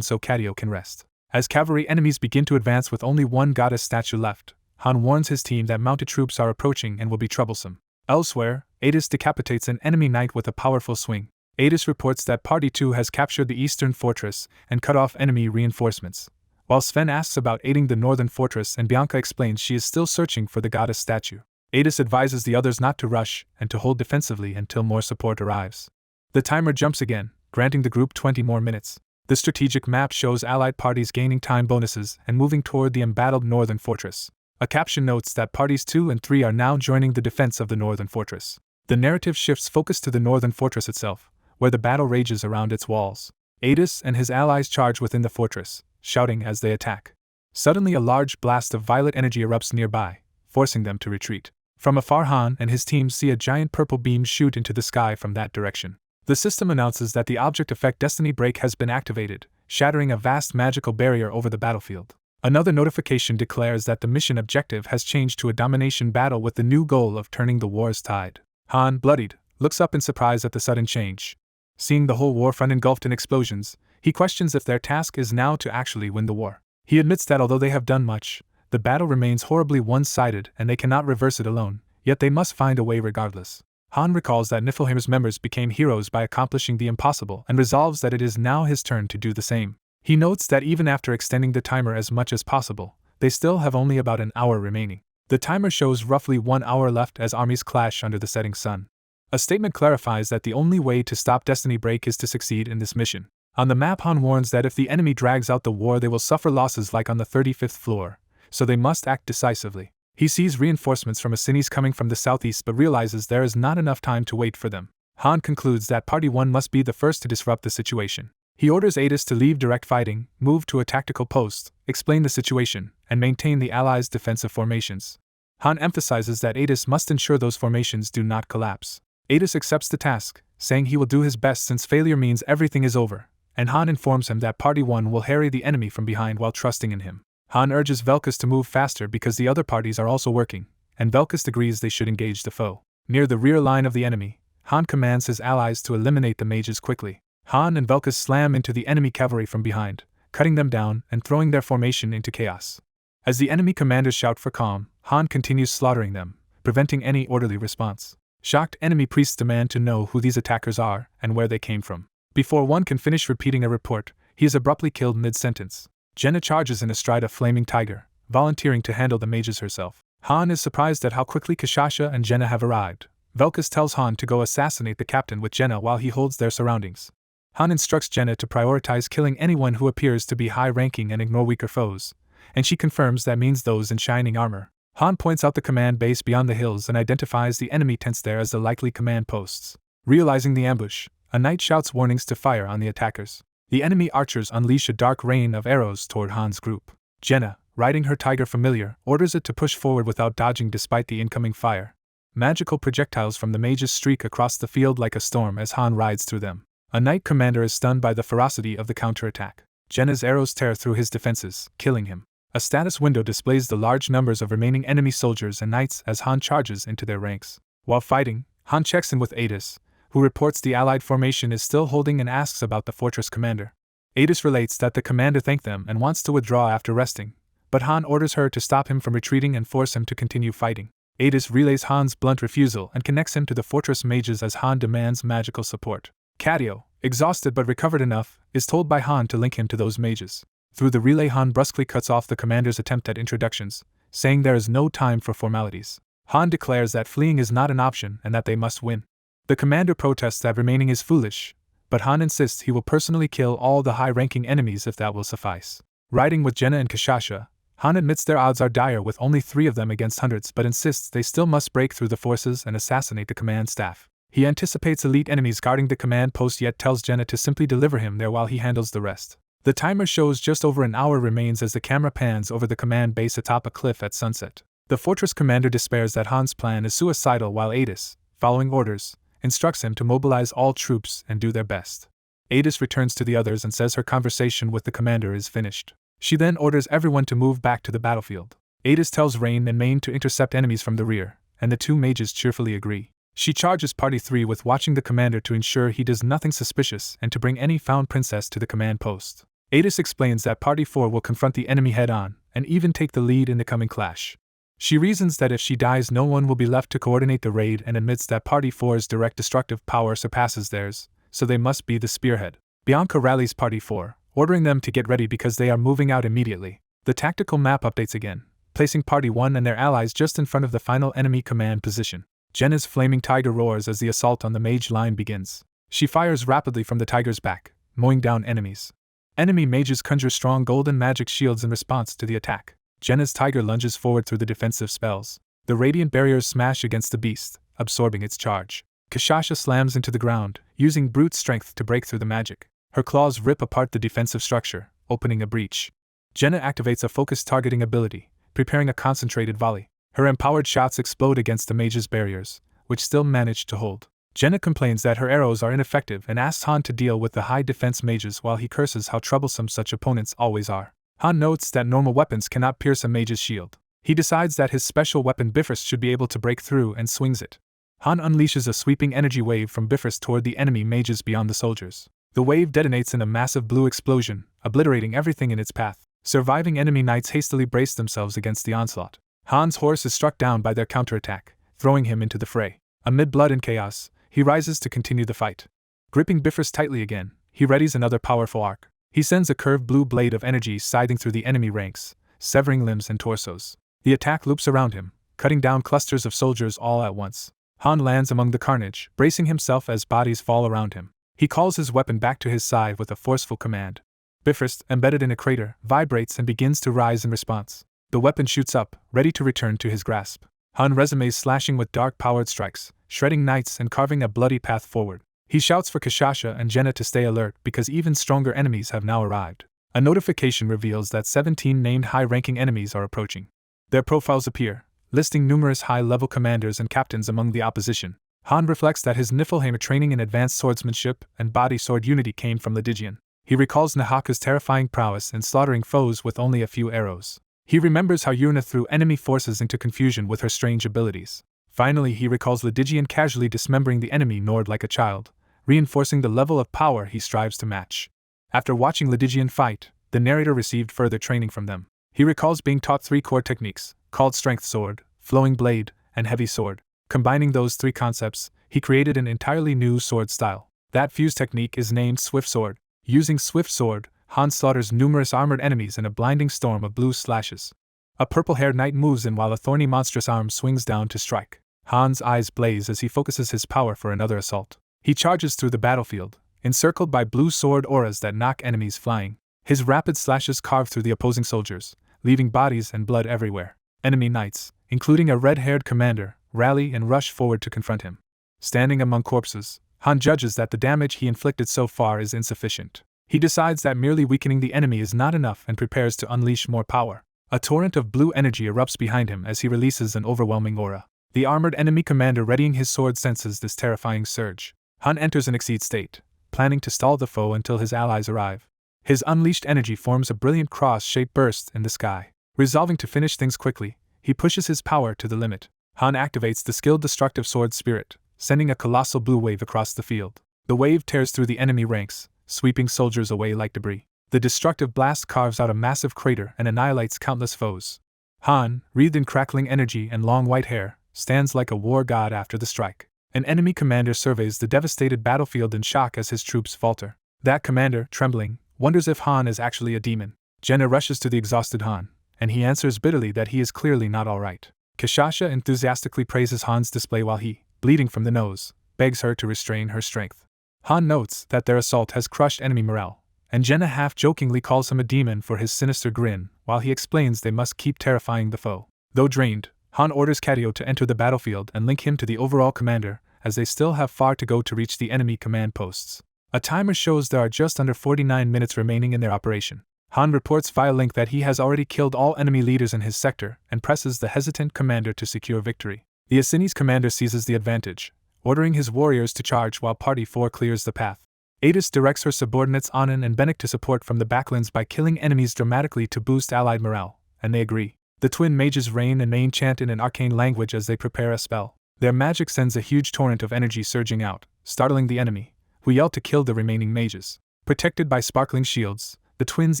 so Cadio can rest. As cavalry enemies begin to advance with only one goddess statue left, Han warns his team that mounted troops are approaching and will be troublesome. Elsewhere, Adis decapitates an enemy knight with a powerful swing. Adis reports that Party 2 has captured the eastern fortress and cut off enemy reinforcements. While Sven asks about aiding the northern fortress and Bianca explains she is still searching for the goddess statue, Adis advises the others not to rush and to hold defensively until more support arrives. The timer jumps again, granting the group 20 more minutes. The strategic map shows allied parties gaining time bonuses and moving toward the embattled northern fortress. A caption notes that parties 2 and 3 are now joining the defense of the northern fortress. The narrative shifts focus to the northern fortress itself, where the battle rages around its walls. Adis and his allies charge within the fortress, shouting as they attack. Suddenly a large blast of violet energy erupts nearby, forcing them to retreat. From afar, Han and his team see a giant purple beam shoot into the sky from that direction. The system announces that the object effect Destiny Break has been activated, shattering a vast magical barrier over the battlefield. Another notification declares that the mission objective has changed to a domination battle with the new goal of turning the war's tide. Han, bloodied, looks up in surprise at the sudden change. Seeing the whole war front engulfed in explosions, he questions if their task is now to actually win the war. He admits that although they have done much, the battle remains horribly one-sided and they cannot reverse it alone, yet they must find a way regardless. Han recalls that Niflheim's members became heroes by accomplishing the impossible and resolves that it is now his turn to do the same. He notes that even after extending the timer as much as possible, they still have only about an hour remaining. The timer shows roughly 1 hour left as armies clash under the setting sun. A statement clarifies that the only way to stop Destiny Break is to succeed in this mission. On the map, Han warns that if the enemy drags out the war they will suffer losses like on the 35th floor, so they must act decisively. He sees reinforcements from Ascinis coming from the southeast but realizes there is not enough time to wait for them. Han concludes that Party 1 must be the first to disrupt the situation. He orders Adis to leave direct fighting, move to a tactical post, explain the situation, and maintain the Allies' defensive formations. Han emphasizes that Adis must ensure those formations do not collapse. Adis accepts the task, saying he will do his best since failure means everything is over, and Han informs him that Party 1 will harry the enemy from behind while trusting in him. Han urges Velkus to move faster because the other parties are also working, and Velkus agrees they should engage the foe. Near the rear line of the enemy, Han commands his allies to eliminate the mages quickly. Han and Velkus slam into the enemy cavalry from behind, cutting them down and throwing their formation into chaos. As the enemy commanders shout for calm, Han continues slaughtering them, preventing any orderly response. Shocked enemy priests demand to know who these attackers are and where they came from. Before one can finish repeating a report, he is abruptly killed mid-sentence. Jenna charges in astride a flaming tiger, volunteering to handle the mages herself. Han is surprised at how quickly Kashasha and Jenna have arrived. Velkus tells Han to go assassinate the captain with Jenna while he holds their surroundings. Han instructs Jenna to prioritize killing anyone who appears to be high-ranking and ignore weaker foes, and she confirms that means those in shining armor. Han points out the command base beyond the hills and identifies the enemy tents there as the likely command posts. Realizing the ambush, a knight shouts warnings to fire on the attackers. The enemy archers unleash a dark rain of arrows toward Han's group. Jenna, riding her tiger familiar, orders it to push forward without dodging despite the incoming fire. Magical projectiles from the mages streak across the field like a storm as Han rides through them. A knight commander is stunned by the ferocity of the counterattack. Jenna's arrows tear through his defenses, killing him. A status window displays the large numbers of remaining enemy soldiers and knights as Han charges into their ranks. While fighting, Han checks in with Adis, who reports the allied formation is still holding and asks about the fortress commander. Adis relates that the commander thanked them and wants to withdraw after resting, but Han orders her to stop him from retreating and force him to continue fighting. Adis relays Han's blunt refusal and connects him to the fortress mages as Han demands magical support. Cadio, exhausted but recovered enough, is told by Han to link him to those mages. Through the relay, Han brusquely cuts off the commander's attempt at introductions, saying there is no time for formalities. Han declares that fleeing is not an option and that they must win. The commander protests that remaining is foolish, but Han insists he will personally kill all the high-ranking enemies if that will suffice. Riding with Jenna and Kashasha, Han admits their odds are dire with only 3 of them against hundreds but insists they still must break through the forces and assassinate the command staff. He anticipates elite enemies guarding the command post yet tells Jenna to simply deliver him there while he handles the rest. The timer shows just over an hour remains as the camera pans over the command base atop a cliff at sunset. The fortress commander despairs that Han's plan is suicidal while Adis, following orders, instructs him to mobilize all troops and do their best. Adis returns to the others and says her conversation with the commander is finished. She then orders everyone to move back to the battlefield. Adis tells Rain and Main to intercept enemies from the rear, and the 2 mages cheerfully agree. She charges Party 3 with watching the commander to ensure he does nothing suspicious and to bring any found princess to the command post. Adis explains that Party 4 will confront the enemy head-on, and even take the lead in the coming clash. She reasons that if she dies no one will be left to coordinate the raid and admits that Party 4's direct destructive power surpasses theirs, so they must be the spearhead. Bianca rallies Party 4, ordering them to get ready because they are moving out immediately. The tactical map updates again, placing Party 1 and their allies just in front of the final enemy command position. Jenna's flaming tiger roars as the assault on the mage line begins. She fires rapidly from the tiger's back, mowing down enemies. Enemy mages conjure strong golden magic shields in response to the attack. Jenna's tiger lunges forward through the defensive spells. The radiant barriers smash against the beast, absorbing its charge. Kashasha slams into the ground, using brute strength to break through the magic. Her claws rip apart the defensive structure, opening a breach. Jenna activates a focused targeting ability, preparing a concentrated volley. Her empowered shots explode against the mage's barriers, which still manage to hold. Jenna complains that her arrows are ineffective and asks Han to deal with the high defense mages while he curses how troublesome such opponents always are. Han notes that normal weapons cannot pierce a mage's shield. He decides that his special weapon Bifrost should be able to break through and swings it. Han unleashes a sweeping energy wave from Bifrost toward the enemy mages beyond the soldiers. The wave detonates in a massive blue explosion, obliterating everything in its path. Surviving enemy knights hastily brace themselves against the onslaught. Han's horse is struck down by their counterattack, throwing him into the fray. Amid blood and chaos, he rises to continue the fight. Gripping Bifrost tightly again, he readies another powerful arc. He sends a curved blue blade of energy scything through the enemy ranks, severing limbs and torsos. The attack loops around him, cutting down clusters of soldiers all at once. Han lands among the carnage, bracing himself as bodies fall around him. He calls his weapon back to his side with a forceful command. Bifrost, embedded in a crater, vibrates and begins to rise in response. The weapon shoots up, ready to return to his grasp. Han resumes slashing with dark-powered strikes, shredding knights and carving a bloody path forward. He shouts for Kashasha and Jenna to stay alert because even stronger enemies have now arrived. A notification reveals that 17 named high-ranking enemies are approaching. Their profiles appear, listing numerous high-level commanders and captains among the opposition. Han reflects that his Niflheimer training in advanced swordsmanship and body sword unity came from Lydigian. He recalls Nahaka's terrifying prowess in slaughtering foes with only a few arrows. He remembers how Yuna threw enemy forces into confusion with her strange abilities. Finally, he recalls Lydigian casually dismembering the enemy Nord like a child, reinforcing the level of power he strives to match. After watching Lydigian fight, the narrator received further training from them. He recalls being taught 3 core techniques, called Strength Sword, Flowing Blade, and Heavy Sword. Combining those 3 concepts, he created an entirely new sword style. That fuse technique is named Swift Sword. Using Swift Sword, Han slaughters numerous armored enemies in a blinding storm of blue slashes. A purple-haired knight moves in while a thorny monstrous arm swings down to strike. Han's eyes blaze as he focuses his power for another assault. He charges through the battlefield, encircled by blue sword auras that knock enemies flying. His rapid slashes carve through the opposing soldiers, leaving bodies and blood everywhere. Enemy knights, including a red-haired commander, rally and rush forward to confront him. Standing among corpses, Han judges that the damage he inflicted so far is insufficient. He decides that merely weakening the enemy is not enough and prepares to unleash more power. A torrent of blue energy erupts behind him as he releases an overwhelming aura. The armored enemy commander readying his sword senses this terrifying surge. Han enters an exceed state, planning to stall the foe until his allies arrive. His unleashed energy forms a brilliant cross-shaped burst in the sky. Resolving to finish things quickly, he pushes his power to the limit. Han activates the skilled destructive sword spirit, sending a colossal blue wave across the field. The wave tears through the enemy ranks, sweeping soldiers away like debris. The destructive blast carves out a massive crater and annihilates countless foes. Han, wreathed in crackling energy and long white hair, stands like a war god after the strike. An enemy commander surveys the devastated battlefield in shock as his troops falter. That commander, trembling, wonders if Han is actually a demon. Jenna rushes to the exhausted Han, and he answers bitterly that he is clearly not all right. Kashasha enthusiastically praises Han's display while he, bleeding from the nose, begs her to restrain her strength. Han notes that their assault has crushed enemy morale, and Jenna half-jokingly calls him a demon for his sinister grin, while he explains they must keep terrifying the foe. Though drained, Han orders Kadio to enter the battlefield and link him to the overall commander, as they still have far to go to reach the enemy command posts. A timer shows there are just under 49 minutes remaining in their operation. Han reports via link that he has already killed all enemy leaders in his sector and presses the hesitant commander to secure victory. The Asini's commander seizes the advantage, ordering his warriors to charge while Party 4 clears the path. Adis directs her subordinates Anand and Bennett to support from the backlands by killing enemies dramatically to boost allied morale, and they agree. The twin mages Rain and Main chant in an arcane language as they prepare a spell. Their magic sends a huge torrent of energy surging out, startling the enemy, who yell to kill the remaining mages. Protected by sparkling shields, the twins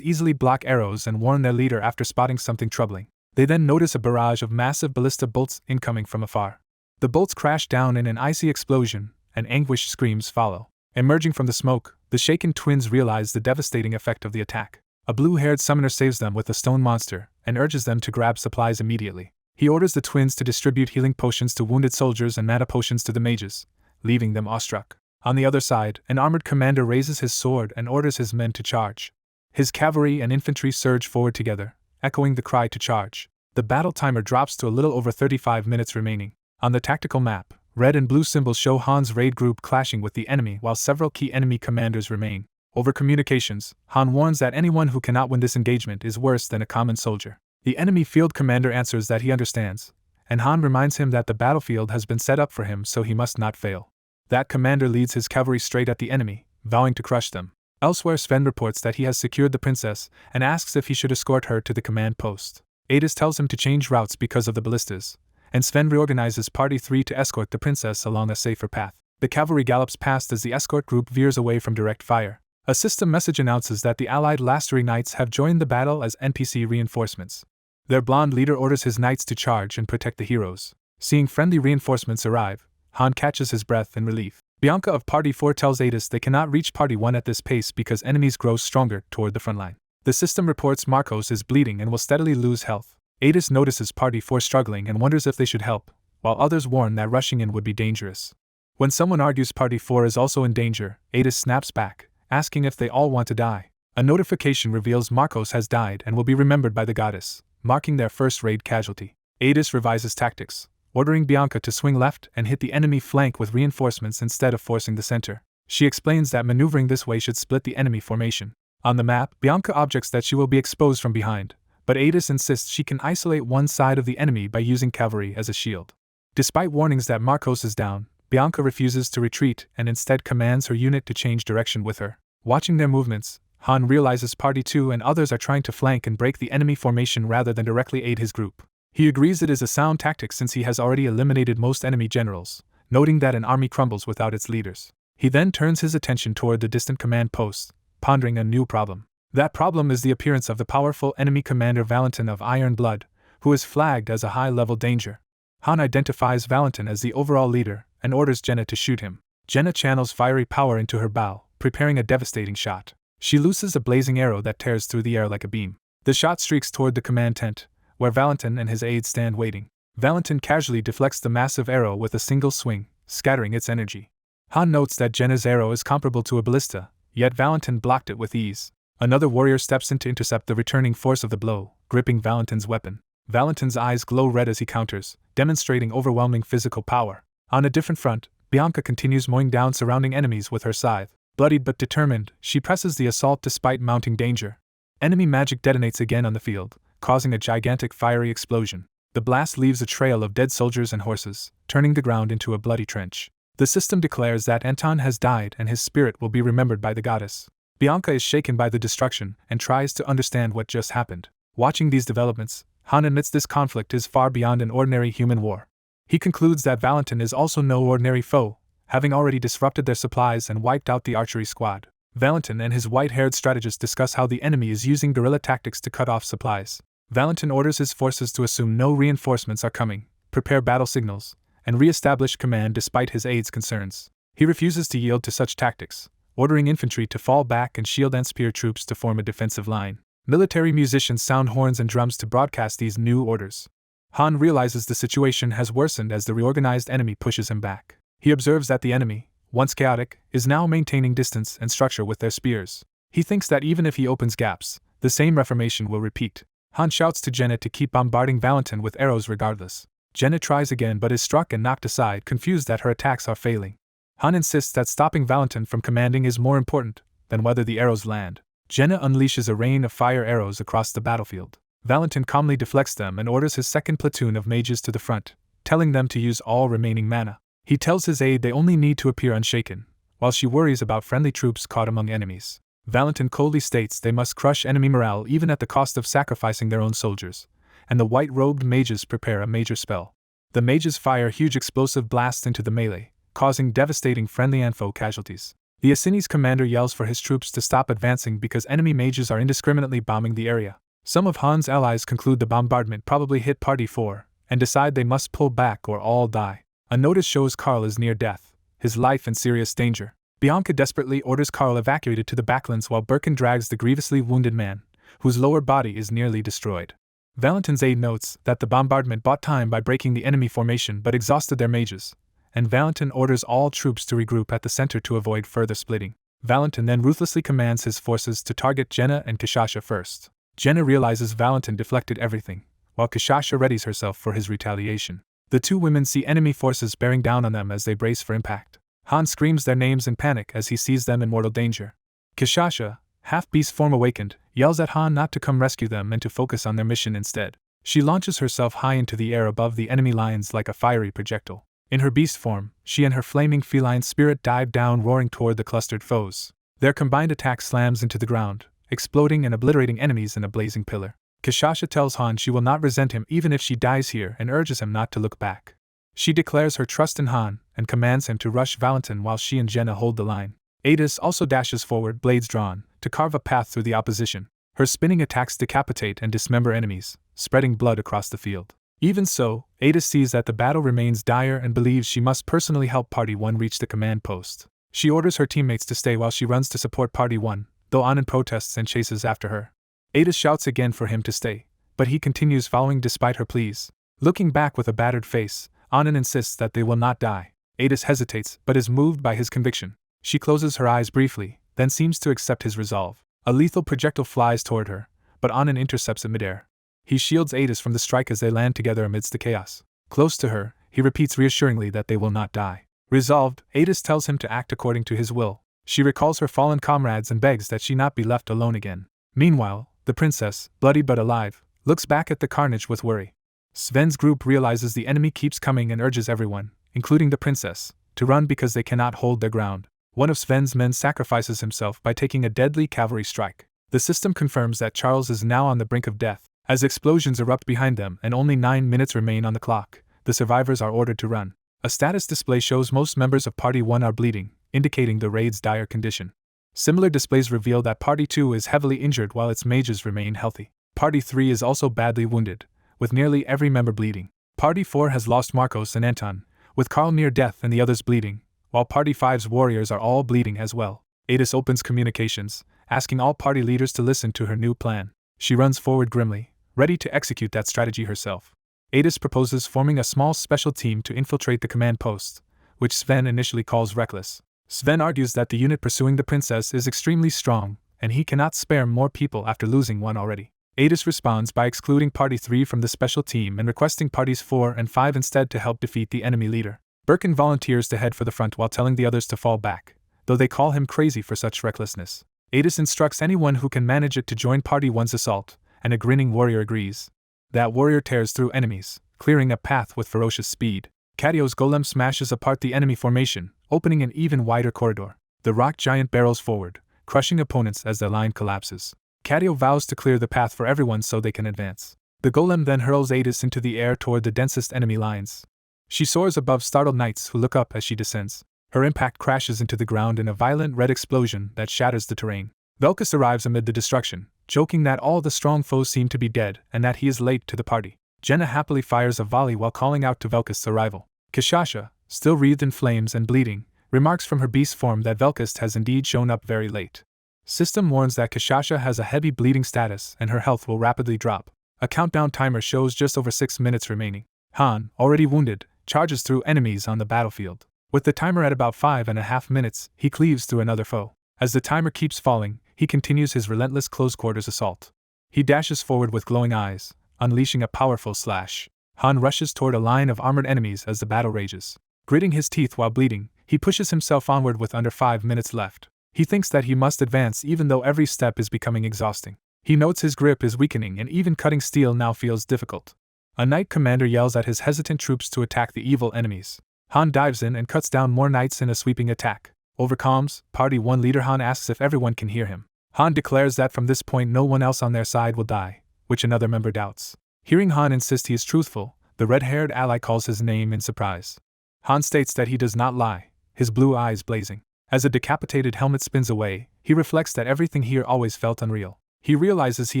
easily block arrows and warn their leader after spotting something troubling. They then notice a barrage of massive ballista bolts incoming from afar. The bolts crash down in an icy explosion, and anguished screams follow. Emerging from the smoke, the shaken twins realize the devastating effect of the attack. A blue-haired summoner saves them with a stone monster, and urges them to grab supplies immediately. He orders the twins to distribute healing potions to wounded soldiers and mana potions to the mages, leaving them awestruck. On the other side, an armored commander raises his sword and orders his men to charge. His cavalry and infantry surge forward together, echoing the cry to charge. The battle timer drops to a little over 35 minutes remaining. On the tactical map, red and blue symbols show Han's raid group clashing with the enemy while several key enemy commanders remain. Over communications, Han warns that anyone who cannot win this engagement is worse than a common soldier. The enemy field commander answers that he understands, and Han reminds him that the battlefield has been set up for him so he must not fail. That commander leads his cavalry straight at the enemy, vowing to crush them. Elsewhere, Sven reports that he has secured the princess and asks if he should escort her to the command post. Adis tells him to change routes because of the ballistas, and Sven reorganizes Party 3 to escort the princess along a safer path. The cavalry gallops past as the escort group veers away from direct fire. A system message announces that the allied Lastery Knights have joined the battle as NPC reinforcements. Their blonde leader orders his knights to charge and protect the heroes. Seeing friendly reinforcements arrive, Han catches his breath in relief. Bianca of Party 4 tells Adis they cannot reach Party 1 at this pace because enemies grow stronger toward the front line. The system reports Marcos is bleeding and will steadily lose health. Adis notices Party 4 struggling and wonders if they should help, while others warn that rushing in would be dangerous. When someone argues Party 4 is also in danger, Adis snaps back, asking if they all want to die. A notification reveals Marcos has died and will be remembered by the goddess, marking their first raid casualty. Adis revises tactics, ordering Bianca to swing left and hit the enemy flank with reinforcements instead of forcing the center. She explains that maneuvering this way should split the enemy formation. On the map, Bianca objects that she will be exposed from behind, but Adis insists she can isolate one side of the enemy by using cavalry as a shield. Despite warnings that Marcos is down, Bianca refuses to retreat and instead commands her unit to change direction with her. Watching their movements, Han realizes Party 2 and others are trying to flank and break the enemy formation rather than directly aid his group. He agrees it is a sound tactic since he has already eliminated most enemy generals, noting that an army crumbles without its leaders. He then turns his attention toward the distant command post, pondering a new problem. That problem is the appearance of the powerful enemy commander Valentin of Iron Blood, who is flagged as a high-level danger. Han identifies Valentin as the overall leader and orders Jenna to shoot him. Jenna channels fiery power into her bow, preparing a devastating shot. She looses a blazing arrow that tears through the air like a beam. The shot streaks toward the command tent, where Valentin and his aides stand waiting. Valentin casually deflects the massive arrow with a single swing, scattering its energy. Han notes that Jenna's arrow is comparable to a ballista, yet Valentin blocked it with ease. Another warrior steps in to intercept the returning force of the blow, gripping Valentin's weapon. Valentin's eyes glow red as he counters, demonstrating overwhelming physical power. On a different front, Bianca continues mowing down surrounding enemies with her scythe. Bloodied but determined, she presses the assault despite mounting danger. Enemy magic detonates again on the field, causing a gigantic fiery explosion. The blast leaves a trail of dead soldiers and horses, turning the ground into a bloody trench. The system declares that Anton has died and his spirit will be remembered by the goddess. Bianca is shaken by the destruction and tries to understand what just happened. Watching these developments, Han admits this conflict is far beyond an ordinary human war. He concludes that Valentin is also no ordinary foe, having already disrupted their supplies and wiped out the archery squad. Valentin and his white-haired strategist discuss how the enemy is using guerrilla tactics to cut off supplies. Valentin orders his forces to assume no reinforcements are coming, prepare battle signals, and re-establish command despite his aides' concerns. He refuses to yield to such tactics, ordering infantry to fall back and shield and spear troops to form a defensive line. Military musicians sound horns and drums to broadcast these new orders. Han realizes the situation has worsened as the reorganized enemy pushes him back. He observes that the enemy, once chaotic, is now maintaining distance and structure with their spears. He thinks that even if he opens gaps, the same reformation will repeat. Han shouts to Jenna to keep bombarding Valentin with arrows regardless. Jenna tries again but is struck and knocked aside, confused that her attacks are failing. Han insists that stopping Valentin from commanding is more important than whether the arrows land. Jenna unleashes a rain of fire arrows across the battlefield. Valentin calmly deflects them and orders his second platoon of mages to the front, telling them to use all remaining mana. He tells his aide they only need to appear unshaken, while she worries about friendly troops caught among enemies. Valentin coldly states they must crush enemy morale even at the cost of sacrificing their own soldiers, and the white-robed mages prepare a major spell. The mages fire huge explosive blasts into the melee, causing devastating friendly and foe casualties. The Asini's commander yells for his troops to stop advancing because enemy mages are indiscriminately bombing the area. Some of Han's allies conclude the bombardment probably hit Party 4, and decide they must pull back or all die. A notice shows Karl is near death, his life in serious danger. Bianca desperately orders Karl evacuated to the backlands while Birkin drags the grievously wounded man, whose lower body is nearly destroyed. Valentin's aide notes that the bombardment bought time by breaking the enemy formation but exhausted their mages, and Valentin orders all troops to regroup at the center to avoid further splitting. Valentin then ruthlessly commands his forces to target Jenna and Kishasha first. Jenna realizes Valentin deflected everything, while Kishasha readies herself for his retaliation. The two women see enemy forces bearing down on them as they brace for impact. Han screams their names in panic as he sees them in mortal danger. Kishasha, half-beast form awakened, yells at Han not to come rescue them and to focus on their mission instead. She launches herself high into the air above the enemy lines like a fiery projectile. In her beast form, she and her flaming feline spirit dive down roaring toward the clustered foes. Their combined attack slams into the ground, exploding and obliterating enemies in a blazing pillar. Kishasha tells Han she will not resent him even if she dies here and urges him not to look back. She declares her trust in Han and commands him to rush Valentin while she and Jenna hold the line. Adis also dashes forward, blades drawn, to carve a path through the opposition. Her spinning attacks decapitate and dismember enemies, spreading blood across the field. Even so, Adis sees that the battle remains dire and believes she must personally help Party 1 reach the command post. She orders her teammates to stay while she runs to support Party 1, though Anand protests and chases after her. Adis shouts again for him to stay, but he continues following despite her pleas. Looking back with a battered face, Anand insists that they will not die. Adis hesitates but is moved by his conviction. She closes her eyes briefly, then seems to accept his resolve. A lethal projectile flies toward her, but Anand intercepts it midair. He shields Adis from the strike as they land together amidst the chaos. Close to her, he repeats reassuringly that they will not die. Resolved, Adis tells him to act according to his will. She recalls her fallen comrades and begs that she not be left alone again. Meanwhile, the princess, bloody but alive, looks back at the carnage with worry. Sven's group realizes the enemy keeps coming and urges everyone, including the princess, to run because they cannot hold their ground. One of Sven's men sacrifices himself by taking a deadly cavalry strike. The system confirms that Charles is now on the brink of death. As explosions erupt behind them and only 9 minutes remain on the clock, the survivors are ordered to run. A status display shows most members of Party 1 are bleeding, indicating the raid's dire condition. Similar displays reveal that Party 2 is heavily injured while its mages remain healthy. Party 3 is also badly wounded, with nearly every member bleeding. Party 4 has lost Marcos and Anton, with Carl near death and the others bleeding, while Party 5's warriors are all bleeding as well. Adis opens communications, asking all party leaders to listen to her new plan. She runs forward grimly, ready to execute that strategy herself. Adis proposes forming a small special team to infiltrate the command post, which Sven initially calls reckless. Sven argues that the unit pursuing the princess is extremely strong, and he cannot spare more people after losing one already. Adis responds by excluding Party 3 from the special team and requesting Parties 4 and 5 instead to help defeat the enemy leader. Birkin volunteers to head for the front while telling the others to fall back, though they call him crazy for such recklessness. Adis instructs anyone who can manage it to join Party 1's assault, and a grinning warrior agrees. That warrior tears through enemies, clearing a path with ferocious speed. Cadio's golem smashes apart the enemy formation, opening an even wider corridor. The rock giant barrels forward, crushing opponents as the line collapses. Cadio vows to clear the path for everyone so they can advance. The golem then hurls Adis into the air toward the densest enemy lines. She soars above startled knights who look up as she descends. Her impact crashes into the ground in a violent red explosion that shatters the terrain. Velkus arrives amid the destruction, joking that all the strong foes seem to be dead and that he is late to the party. Jenna happily fires a volley while calling out to Velkus' arrival. Kishasha, still wreathed in flames and bleeding, remarks from her beast form that Velkus has indeed shown up very late. System warns that Kishasha has a heavy bleeding status and her health will rapidly drop. A countdown timer shows just over 6 minutes remaining. Han, already wounded, charges through enemies on the battlefield. With the timer at about 5.5 minutes, he cleaves through another foe. As the timer keeps falling, he continues his relentless close-quarters assault. He dashes forward with glowing eyes, unleashing a powerful slash. Han rushes toward a line of armored enemies as the battle rages. Gritting his teeth while bleeding, he pushes himself onward with under 5 minutes left. He thinks that he must advance even though every step is becoming exhausting. He notes his grip is weakening and even cutting steel now feels difficult. A knight commander yells at his hesitant troops to attack the evil enemies. Han dives in and cuts down more knights in a sweeping attack. Over comms, Party 1 leader Han asks if everyone can hear him. Han declares that from this point no one else on their side will die, which another member doubts. Hearing Han insist he is truthful, the red-haired ally calls his name in surprise. Han states that he does not lie, his blue eyes blazing. As a decapitated helmet spins away, he reflects that everything here always felt unreal. He realizes he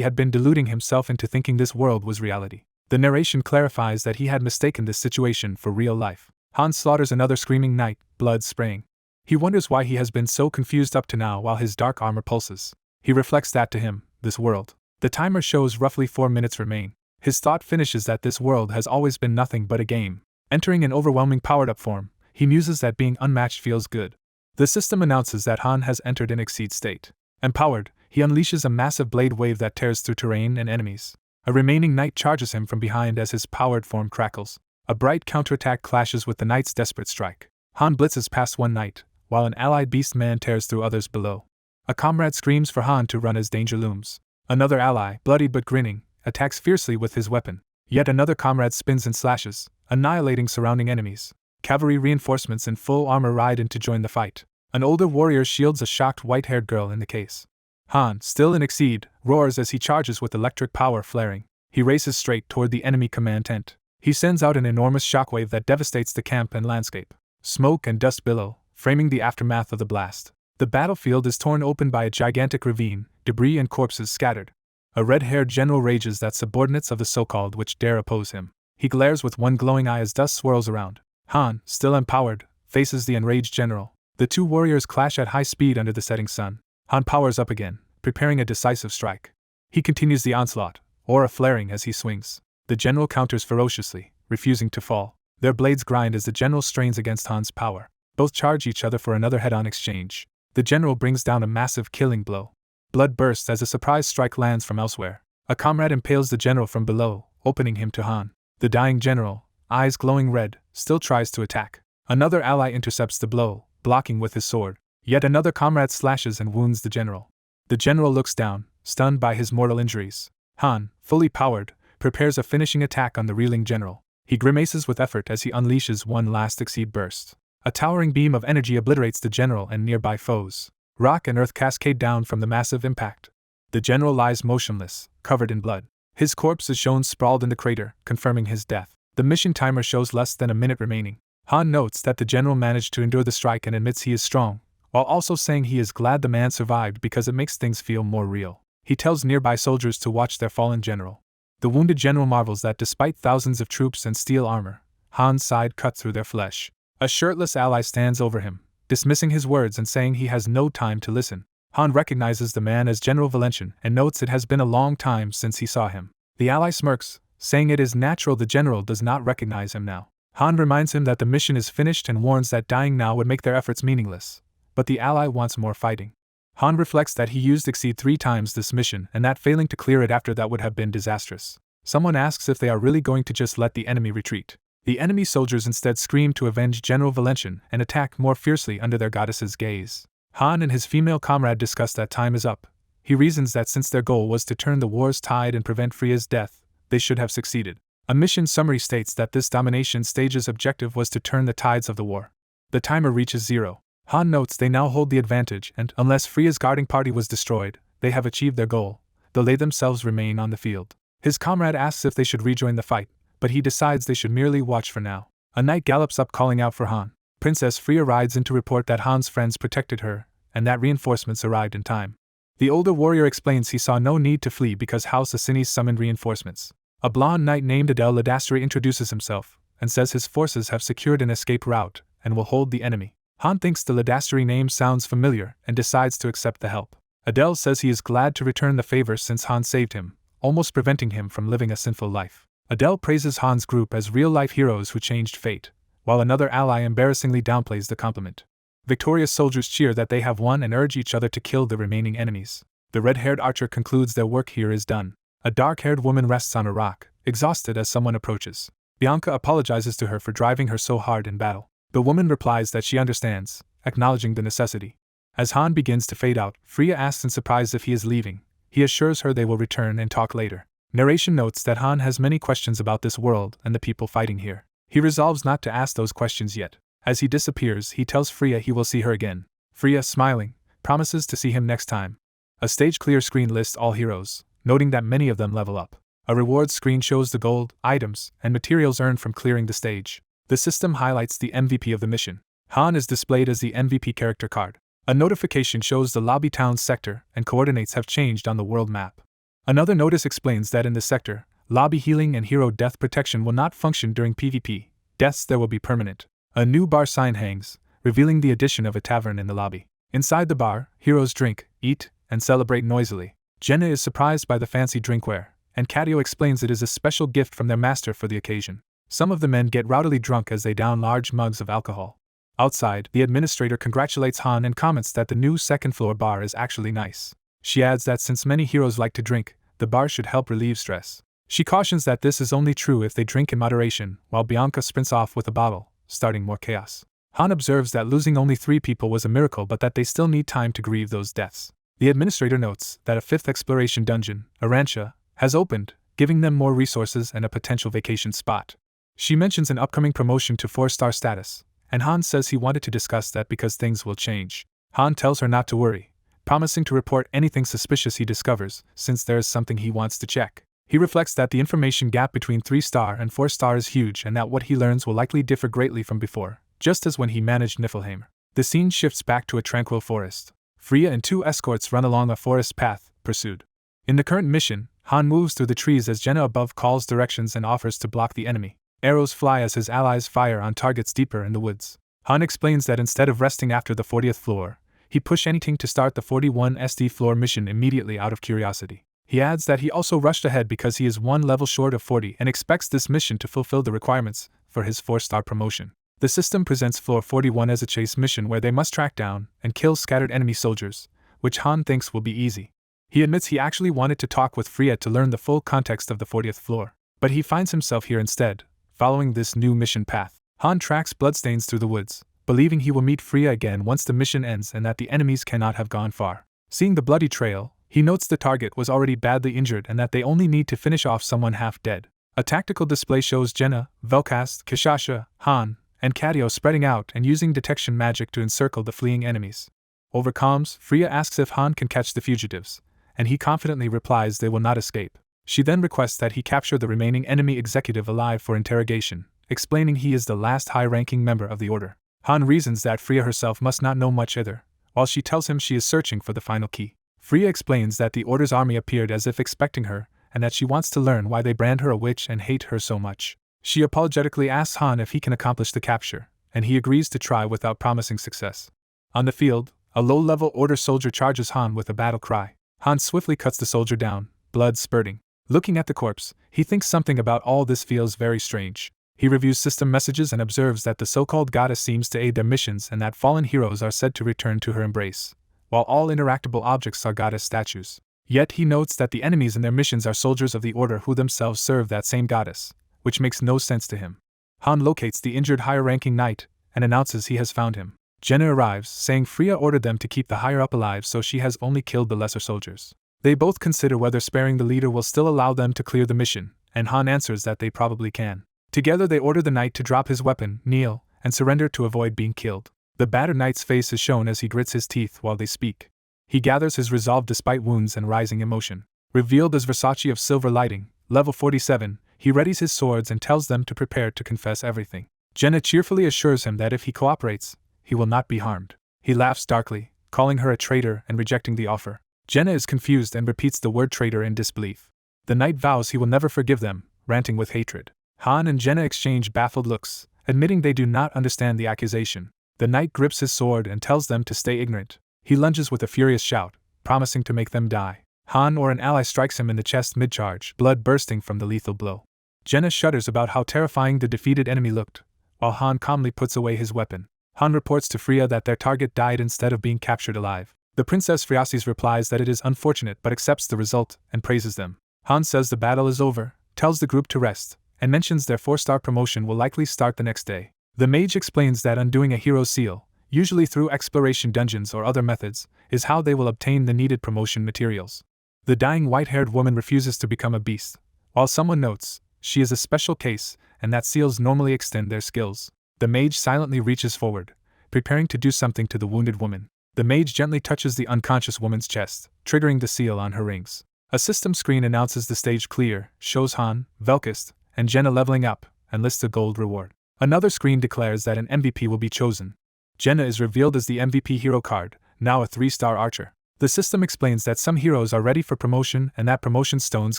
had been deluding himself into thinking this world was reality. The narration clarifies that he had mistaken this situation for real life. Han slaughters another screaming knight, blood spraying. He wonders why he has been so confused up to now while his dark armor pulses. He reflects that to him, this world. The timer shows roughly 4 minutes remain. His thought finishes that this world has always been nothing but a game. Entering an overwhelming powered-up form, he muses that being unmatched feels good. The system announces that Han has entered an exceed state. Empowered, he unleashes a massive blade wave that tears through terrain and enemies. A remaining knight charges him from behind as his powered form crackles. A bright counterattack clashes with the knight's desperate strike. Han blitzes past one knight, while an allied beast man tears through others below. A comrade screams for Han to run as danger looms. Another ally, bloodied but grinning, attacks fiercely with his weapon. Yet another comrade spins and slashes, annihilating surrounding enemies. Cavalry reinforcements in full armor ride in to join the fight. An older warrior shields a shocked white-haired girl in the case. Han, still in exceed, roars as he charges with electric power flaring. He races straight toward the enemy command tent. He sends out an enormous shockwave that devastates the camp and landscape. Smoke and dust billow, framing the aftermath of the blast. The battlefield is torn open by a gigantic ravine, debris and corpses scattered. A red-haired general rages that subordinates of the so-called witch dare oppose him. He glares with one glowing eye as dust swirls around. Han, still empowered, faces the enraged general. The two warriors clash at high speed under the setting sun. Han powers up again, preparing a decisive strike. He continues the onslaught, aura flaring as he swings. The general counters ferociously, refusing to fall. Their blades grind as the general strains against Han's power. Both charge each other for another head-on exchange. The general brings down a massive killing blow. Blood bursts as a surprise strike lands from elsewhere. A comrade impales the general from below, opening him to Han. The dying general, eyes glowing red, still tries to attack. Another ally intercepts the blow, blocking with his sword. Yet another comrade slashes and wounds the general. The general looks down, stunned by his mortal injuries. Han, fully powered, prepares a finishing attack on the reeling general. He grimaces with effort as he unleashes one last exceed burst. A towering beam of energy obliterates the general and nearby foes. Rock and earth cascade down from the massive impact. The general lies motionless, covered in blood. His corpse is shown sprawled in the crater, confirming his death. The mission timer shows less than a minute remaining. Han notes that the general managed to endure the strike and admits he is strong, while also saying he is glad the man survived because it makes things feel more real. He tells nearby soldiers to watch their fallen general. The wounded general marvels that despite thousands of troops and steel armor, Han's side cut through their flesh. A shirtless ally stands over him, dismissing his words and saying he has no time to listen. Han recognizes the man as General Valentian and notes it has been a long time since he saw him. The ally smirks, saying it is natural the general does not recognize him now. Han reminds him that the mission is finished and warns that dying now would make their efforts meaningless, but the ally wants more fighting. Han reflects that he used Exceed 3 times this mission and that failing to clear it after that would have been disastrous. Someone asks if they are really going to just let the enemy retreat. The enemy soldiers instead scream to avenge General Valentian and attack more fiercely under their goddess's gaze. Han and his female comrade discuss that time is up. He reasons that since their goal was to turn the war's tide and prevent Freya's death, they should have succeeded. A mission summary states that this domination stage's objective was to turn the tides of the war. The timer reaches 0. Han notes they now hold the advantage and, unless Freya's guarding party was destroyed, they have achieved their goal, though they themselves remain on the field. His comrade asks if they should rejoin the fight, but he decides they should merely watch for now. A knight gallops up calling out for Han. Princess Freya rides in to report that Han's friends protected her, and that reinforcements arrived in time. The older warrior explains he saw no need to flee because House Asines summoned reinforcements. A blonde knight named Adel Ladastri introduces himself, and says his forces have secured an escape route, and will hold the enemy. Han thinks the Ladastri name sounds familiar, and decides to accept the help. Adel says he is glad to return the favor since Han saved him, almost preventing him from living a sinful life. Adel praises Han's group as real-life heroes who changed fate, while another ally embarrassingly downplays the compliment. Victorious soldiers cheer that they have won and urge each other to kill the remaining enemies. The red-haired archer concludes their work here is done. A dark-haired woman rests on a rock, exhausted as someone approaches. Bianca apologizes to her for driving her so hard in battle. The woman replies that she understands, acknowledging the necessity. As Han begins to fade out, Freya asks in surprise if he is leaving. He assures her they will return and talk later. Narration notes that Han has many questions about this world and the people fighting here. He resolves not to ask those questions yet. As he disappears, he tells Freya he will see her again. Freya, smiling, promises to see him next time. A stage clear screen lists all heroes, noting that many of them level up. A rewards screen shows the gold, items, and materials earned from clearing the stage. The system highlights the MVP of the mission. Han is displayed as the MVP character card. A notification shows the lobby town sector and coordinates have changed on the world map. Another notice explains that in the sector, lobby healing and hero death protection will not function during PvP. Deaths there will be permanent. A new bar sign hangs, revealing the addition of a tavern in the lobby. Inside the bar, heroes drink, eat, and celebrate noisily. Jenna is surprised by the fancy drinkware, and Katio explains it is a special gift from their master for the occasion. Some of the men get rowdily drunk as they down large mugs of alcohol. Outside, the administrator congratulates Han and comments that the new second-floor bar is actually nice. She adds that since many heroes like to drink, the bar should help relieve stress. She cautions that this is only true if they drink in moderation, while Bianca sprints off with a bottle, starting more chaos. Han observes that losing only 3 people was a miracle but that they still need time to grieve those deaths. The administrator notes that a 5th exploration dungeon, Arantia, has opened, giving them more resources and a potential vacation spot. She mentions an upcoming promotion to 4-star status, and Han says he wanted to discuss that because things will change. Han tells her not to worry, promising to report anything suspicious he discovers, since there is something he wants to check. He reflects that the information gap between 3-star and 4-star is huge and that what he learns will likely differ greatly from before, just as when he managed Niflheim. The scene shifts back to a tranquil forest. Freya and 2 escorts run along a forest path, pursued. In the current mission, Han moves through the trees as Jenna above calls directions and offers to block the enemy. Arrows fly as his allies fire on targets deeper in the woods. Han explains that instead of resting after the 40th floor, he pushed anything to start the 41 SD floor mission immediately out of curiosity. He adds that he also rushed ahead because he is 1 level short of 40 and expects this mission to fulfill the requirements for his 4-star promotion. The system presents floor 41 as a chase mission where they must track down and kill scattered enemy soldiers, which Han thinks will be easy. He admits he actually wanted to talk with Freya to learn the full context of the 40th floor, but he finds himself here instead, following this new mission path. Han tracks bloodstains through the woods, believing he will meet Freya again once the mission ends and that the enemies cannot have gone far. Seeing the bloody trail, he notes the target was already badly injured and that they only need to finish off someone half dead. A tactical display shows Jenna, Velcast, Kishasha, Han, and Catio spreading out and using detection magic to encircle the fleeing enemies. Over comms, Freya asks if Han can catch the fugitives, and he confidently replies they will not escape. She then requests that he capture the remaining enemy executive alive for interrogation, explaining he is the last high-ranking member of the Order. Han reasons that Freya herself must not know much either, while she tells him she is searching for the final key. Freya explains that the Order's army appeared as if expecting her, and that she wants to learn why they brand her a witch and hate her so much. She apologetically asks Han if he can accomplish the capture, and he agrees to try without promising success. On the field, a low-level Order soldier charges Han with a battle cry. Han swiftly cuts the soldier down, blood spurting. Looking at the corpse, he thinks something about all this feels very strange. He reviews system messages and observes that the so-called goddess seems to aid their missions and that fallen heroes are said to return to her embrace, while all interactable objects are goddess statues. Yet he notes that the enemies in their missions are soldiers of the Order who themselves serve that same goddess, which makes no sense to him. Han locates the injured higher-ranking knight and announces he has found him. Jenna arrives, saying Freya ordered them to keep the higher-up alive, so she has only killed the lesser soldiers. They both consider whether sparing the leader will still allow them to clear the mission, and Han answers that they probably can. Together they order the knight to drop his weapon, kneel, and surrender to avoid being killed. The battered knight's face is shown as he grits his teeth while they speak. He gathers his resolve despite wounds and rising emotion. Revealed as Versace of Silver Lighting, level 47, he readies his swords and tells them to prepare to confess everything. Jenna cheerfully assures him that if he cooperates, he will not be harmed. He laughs darkly, calling her a traitor and rejecting the offer. Jenna is confused and repeats the word traitor in disbelief. The knight vows he will never forgive them, ranting with hatred. Han and Jenna exchange baffled looks, admitting they do not understand the accusation. The knight grips his sword and tells them to stay ignorant. He lunges with a furious shout, promising to make them die. Han or an ally strikes him in the chest mid-charge, blood bursting from the lethal blow. Jenna shudders about how terrifying the defeated enemy looked, while Han calmly puts away his weapon. Han reports to Freya that their target died instead of being captured alive. The Princess Phreasis replies that it is unfortunate but accepts the result and praises them. Han says the battle is over, tells the group to rest, and mentions their 4-star promotion will likely start the next day. The mage explains that undoing a hero's seal, usually through exploration dungeons or other methods, is how they will obtain the needed promotion materials. The dying white-haired woman refuses to become a beast, while someone notes she is a special case and that seals normally extend their skills. The mage silently reaches forward, preparing to do something to the wounded woman. The mage gently touches the unconscious woman's chest, triggering the seal on her rings. A system screen announces the stage clear, shows Han, Velkist, and Jenna leveling up, and lists a gold reward. Another screen declares that an MVP will be chosen. Jenna is revealed as the MVP hero card, now a 3-star archer. The system explains that some heroes are ready for promotion and that promotion stones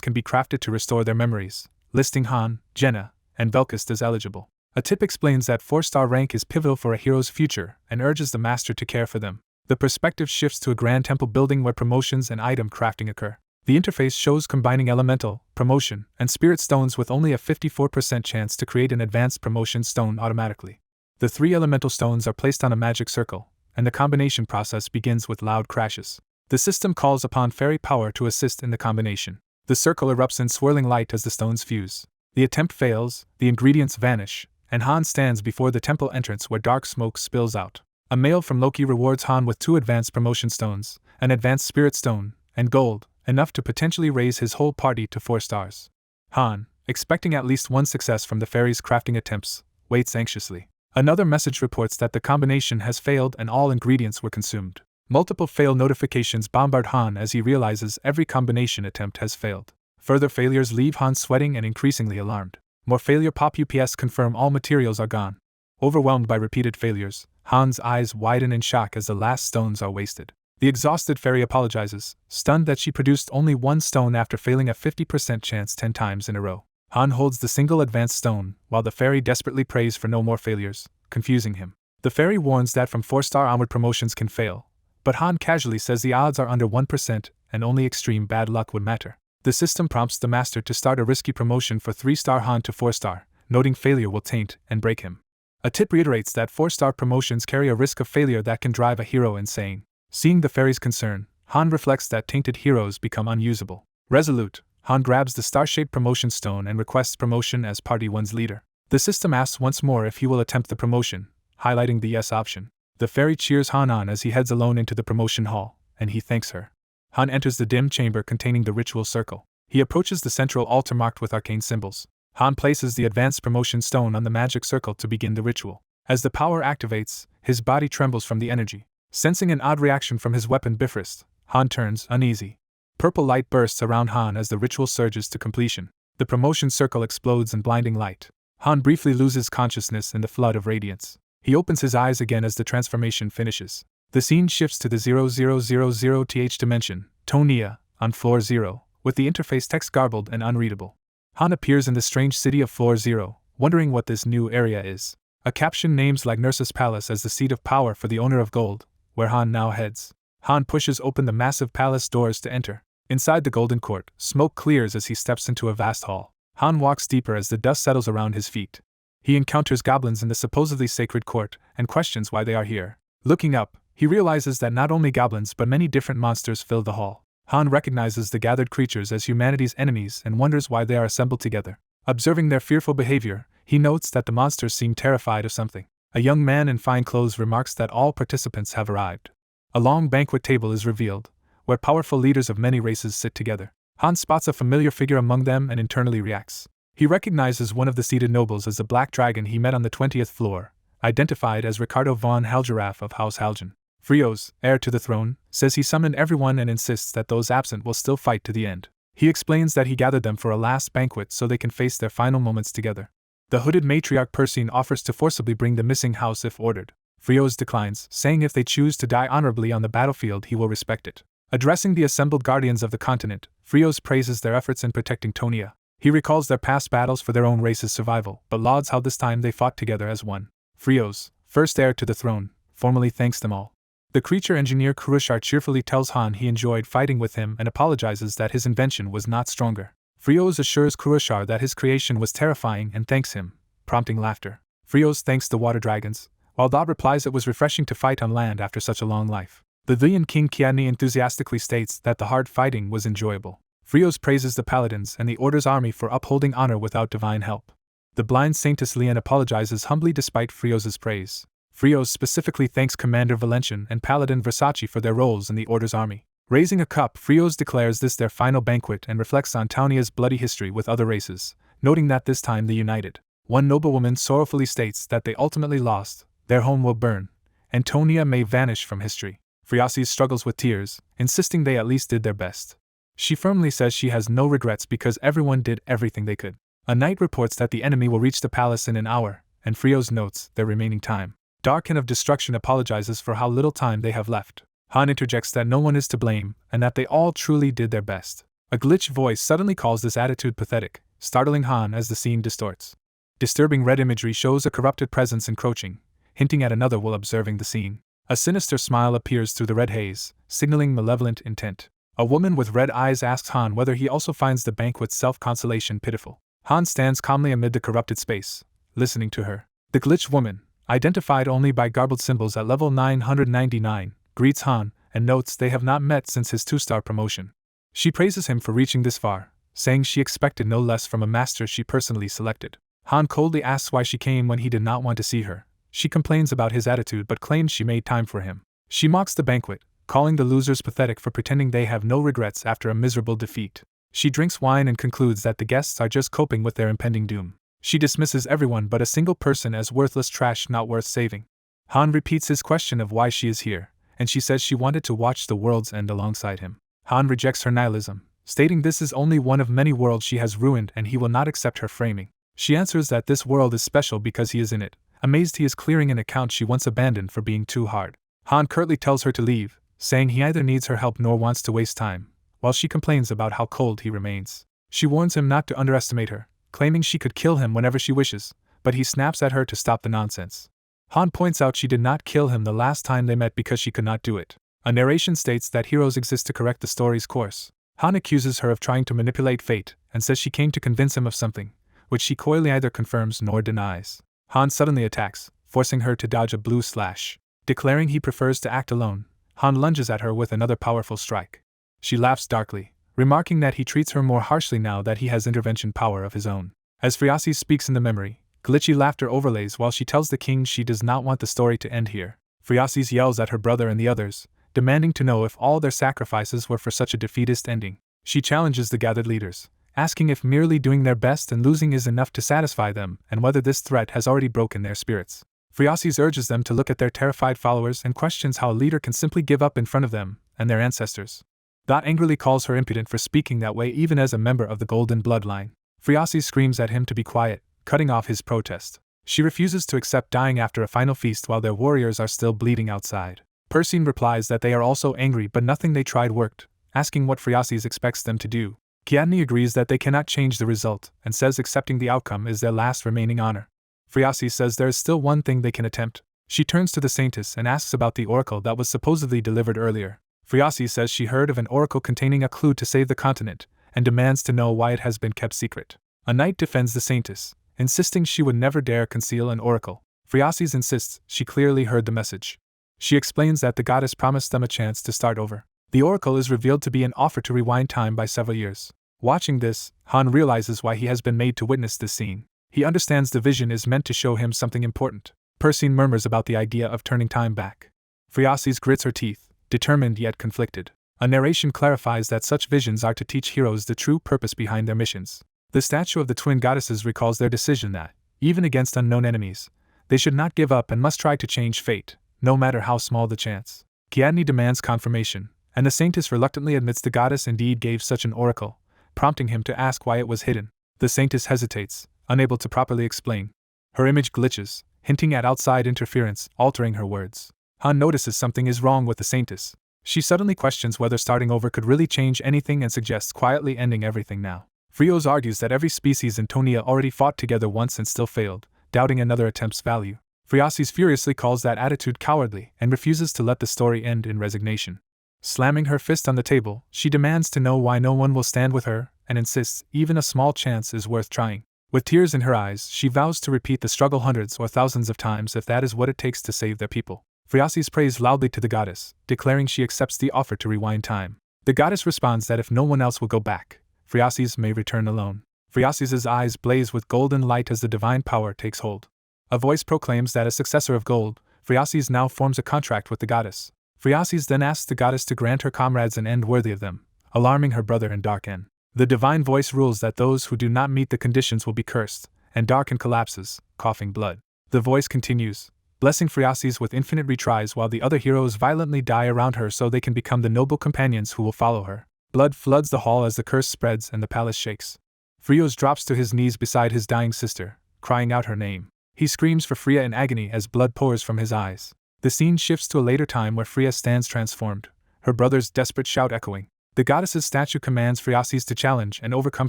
can be crafted to restore their memories, listing Han, Jenna, and Velkist as eligible. A tip explains that 4-star rank is pivotal for a hero's future and urges the master to care for them. The perspective shifts to a grand temple building where promotions and item crafting occur. The interface shows combining elemental, promotion, and spirit stones with only a 54% chance to create an advanced promotion stone automatically. The 3 elemental stones are placed on a magic circle, and the combination process begins with loud crashes. The system calls upon fairy power to assist in the combination. The circle erupts in swirling light as the stones fuse. The attempt fails, the ingredients vanish, and Han stands before the temple entrance where dark smoke spills out. A mail from Loki rewards Han with 2 advanced promotion stones, an advanced spirit stone, and gold, enough to potentially raise his whole party to 4 stars. Han, expecting at least one success from the fairy's crafting attempts, waits anxiously. Another message reports that the combination has failed and all ingredients were consumed. Multiple fail notifications bombard Han as he realizes every combination attempt has failed. Further failures leave Han sweating and increasingly alarmed. More failure pop UPS confirm all materials are gone. Overwhelmed by repeated failures, Han's eyes widen in shock as the last stones are wasted. The exhausted fairy apologizes, stunned that she produced only 1 stone after failing a 50% chance 10 times in a row. Han holds the single advanced stone, while the fairy desperately prays for no more failures, confusing him. The fairy warns that from 4-star onward promotions can fail, but Han casually says the odds are under 1% and only extreme bad luck would matter. The system prompts the master to start a risky promotion for 3-star Han to 4-star, noting failure will taint and break him. A tip reiterates that 4-star promotions carry a risk of failure that can drive a hero insane. Seeing the fairy's concern, Han reflects that tainted heroes become unusable. Resolute, Han grabs the star-shaped promotion stone and requests promotion as Party 1's leader. The system asks once more if he will attempt the promotion, highlighting the yes option. The fairy cheers Han on as he heads alone into the promotion hall, and he thanks her. Han enters the dim chamber containing the ritual circle. He approaches the central altar marked with arcane symbols. Han places the advanced promotion stone on the magic circle to begin the ritual. As the power activates, his body trembles from the energy. Sensing an odd reaction from his weapon Bifrost, Han turns uneasy. Purple light bursts around Han as the ritual surges to completion. The promotion circle explodes in blinding light. Han briefly loses consciousness in the flood of radiance. He opens his eyes again as the transformation finishes. The scene shifts to the 0000th dimension, Tonia, on Floor 0, with the interface text garbled and unreadable. Han appears in the strange city of Floor 0, wondering what this new area is. A caption names Lagnursa's palace as the seat of power for the owner of gold, where Han now heads. Han pushes open the massive palace doors to enter. Inside the Golden Court, smoke clears as he steps into a vast hall. Han walks deeper as the dust settles around his feet. He encounters goblins in the supposedly sacred court and questions why they are here. Looking up, he realizes that not only goblins but many different monsters fill the hall. Han recognizes the gathered creatures as humanity's enemies and wonders why they are assembled together. Observing their fearful behavior, he notes that the monsters seem terrified of something. A young man in fine clothes remarks that all participants have arrived. A long banquet table is revealed, where powerful leaders of many races sit together. Han spots a familiar figure among them and internally reacts. He recognizes one of the seated nobles as the black dragon he met on the 20th floor, identified as Ricardo von Halgiraff of House Haljan. Frios, heir to the throne, says he summoned everyone and insists that those absent will still fight to the end. He explains that he gathered them for a last banquet so they can face their final moments together. The hooded matriarch Persine offers to forcibly bring the missing house if ordered. Frios declines, saying if they choose to die honorably on the battlefield he will respect it. Addressing the assembled guardians of the continent, Frios praises their efforts in protecting Tonia. He recalls their past battles for their own race's survival, but lauds how this time they fought together as one. Frios, first heir to the throne, formally thanks them all. The creature engineer Kurushar cheerfully tells Han he enjoyed fighting with him and apologizes that his invention was not stronger. Frios assures Kurushar that his creation was terrifying and thanks him, prompting laughter. Frios thanks the water dragons, while Dot replies it was refreshing to fight on land after such a long life. The Lian King Kiadni enthusiastically states that the hard fighting was enjoyable. Frios praises the paladins and the Order's army for upholding honor without divine help. The blind Saintess Lian apologizes humbly despite Frios' praise. Frios specifically thanks Commander Valentian and Paladin Versace for their roles in the Order's army. Raising a cup, Frios declares this their final banquet and reflects on Taunia's bloody history with other races, noting that this time they united. One noblewoman sorrowfully states that they ultimately lost, their home will burn, and Tonia may vanish from history. Friasis struggles with tears, insisting they at least did their best. She firmly says she has no regrets because everyone did everything they could. A knight reports that the enemy will reach the palace in an hour, and Frios notes their remaining time. Darkin of Destruction apologizes for how little time they have left. Han interjects that no one is to blame, and that they all truly did their best. A glitch voice suddenly calls this attitude pathetic, startling Han as the scene distorts. Disturbing red imagery shows a corrupted presence encroaching, hinting at another while observing the scene. A sinister smile appears through the red haze, signaling malevolent intent. A woman with red eyes asks Han whether he also finds the banquet's self-consolation pitiful. Han stands calmly amid the corrupted space, listening to her. The glitch woman, identified only by garbled symbols at level 999, greets Han and notes they have not met since his 2-star promotion. She praises him for reaching this far, saying she expected no less from a master she personally selected. Han coldly asks why she came when he did not want to see her. She complains about his attitude but claims she made time for him. She mocks the banquet, calling the losers pathetic for pretending they have no regrets after a miserable defeat. She drinks wine and concludes that the guests are just coping with their impending doom. She dismisses everyone but a single person as worthless trash not worth saving. Han repeats his question of why she is here, and she says she wanted to watch the world's end alongside him. Han rejects her nihilism, stating this is only one of many worlds she has ruined and he will not accept her framing. She answers that this world is special because he is in it, amazed he is clearing an account she once abandoned for being too hard. Han curtly tells her to leave, saying he neither needs her help nor wants to waste time, while she complains about how cold he remains. She warns him not to underestimate her, claiming she could kill him whenever she wishes, but he snaps at her to stop the nonsense. Han points out she did not kill him the last time they met because she could not do it. A narration states that heroes exist to correct the story's course. Han accuses her of trying to manipulate fate, and says she came to convince him of something, which she coyly neither confirms nor denies. Han suddenly attacks, forcing her to dodge a blue slash. Declaring he prefers to act alone, Han lunges at her with another powerful strike. She laughs darkly, remarking that he treats her more harshly now that he has intervention power of his own. As Friasi speaks in the memory, glitchy laughter overlays while she tells the king she does not want the story to end here. Friasi yells at her brother and the others, demanding to know if all their sacrifices were for such a defeatist ending. She challenges the gathered leaders, asking if merely doing their best and losing is enough to satisfy them and whether this threat has already broken their spirits. Friasis urges them to look at their terrified followers and questions how a leader can simply give up in front of them and their ancestors. Dot angrily calls her impudent for speaking that way even as a member of the Golden Bloodline. Friasis screams at him to be quiet, cutting off his protest. She refuses to accept dying after a final feast while their warriors are still bleeding outside. Persine replies that they are also angry but nothing they tried worked, asking what Friasis expects them to do. Kiadne agrees that they cannot change the result and says accepting the outcome is their last remaining honor. Friasis says there is still one thing they can attempt. She turns to the Saintess and asks about the oracle that was supposedly delivered earlier. Friasis says she heard of an oracle containing a clue to save the continent, and demands to know why it has been kept secret. A knight defends the Saintess, insisting she would never dare conceal an oracle. Friasis insists she clearly heard the message. She explains that the goddess promised them a chance to start over. The oracle is revealed to be an offer to rewind time by several years. Watching this, Han realizes why he has been made to witness this scene. He understands the vision is meant to show him something important. Persine murmurs about the idea of turning time back. Friasis grits her teeth, determined yet conflicted. A narration clarifies that such visions are to teach heroes the true purpose behind their missions. The statue of the twin goddesses recalls their decision that, even against unknown enemies, they should not give up and must try to change fate, no matter how small the chance. Kiadne demands confirmation, and the Saintess reluctantly admits the goddess indeed gave such an oracle, prompting him to ask why it was hidden. The Saintess hesitates, unable to properly explain. Her image glitches, hinting at outside interference, altering her words. Han notices something is wrong with the Saintess. She suddenly questions whether starting over could really change anything and suggests quietly ending everything now. Frios argues that every species in Tonia already fought together once and still failed, doubting another attempt's value. Friasis furiously calls that attitude cowardly and refuses to let the story end in resignation. Slamming her fist on the table, she demands to know why no one will stand with her, and insists even a small chance is worth trying. With tears in her eyes, she vows to repeat the struggle hundreds or thousands of times if that is what it takes to save their people. Friasis prays loudly to the goddess, declaring she accepts the offer to rewind time. The goddess responds that if no one else will go back, Friasis may return alone. Friasis's eyes blaze with golden light as the divine power takes hold. A voice proclaims that as successor of Gold, Friasis now forms a contract with the goddess. Friasis then asks the goddess to grant her comrades an end worthy of them, alarming her brother and Darken. The divine voice rules that those who do not meet the conditions will be cursed, and Darken collapses, coughing blood. The voice continues, blessing Friasis with infinite retries while the other heroes violently die around her so they can become the noble companions who will follow her. Blood floods the hall as the curse spreads and the palace shakes. Frios drops to his knees beside his dying sister, crying out her name. He screams for Freya in agony as blood pours from his eyes. The scene shifts to a later time where Freya stands transformed, her brother's desperate shout echoing. The goddess's statue commands Friasis to challenge and overcome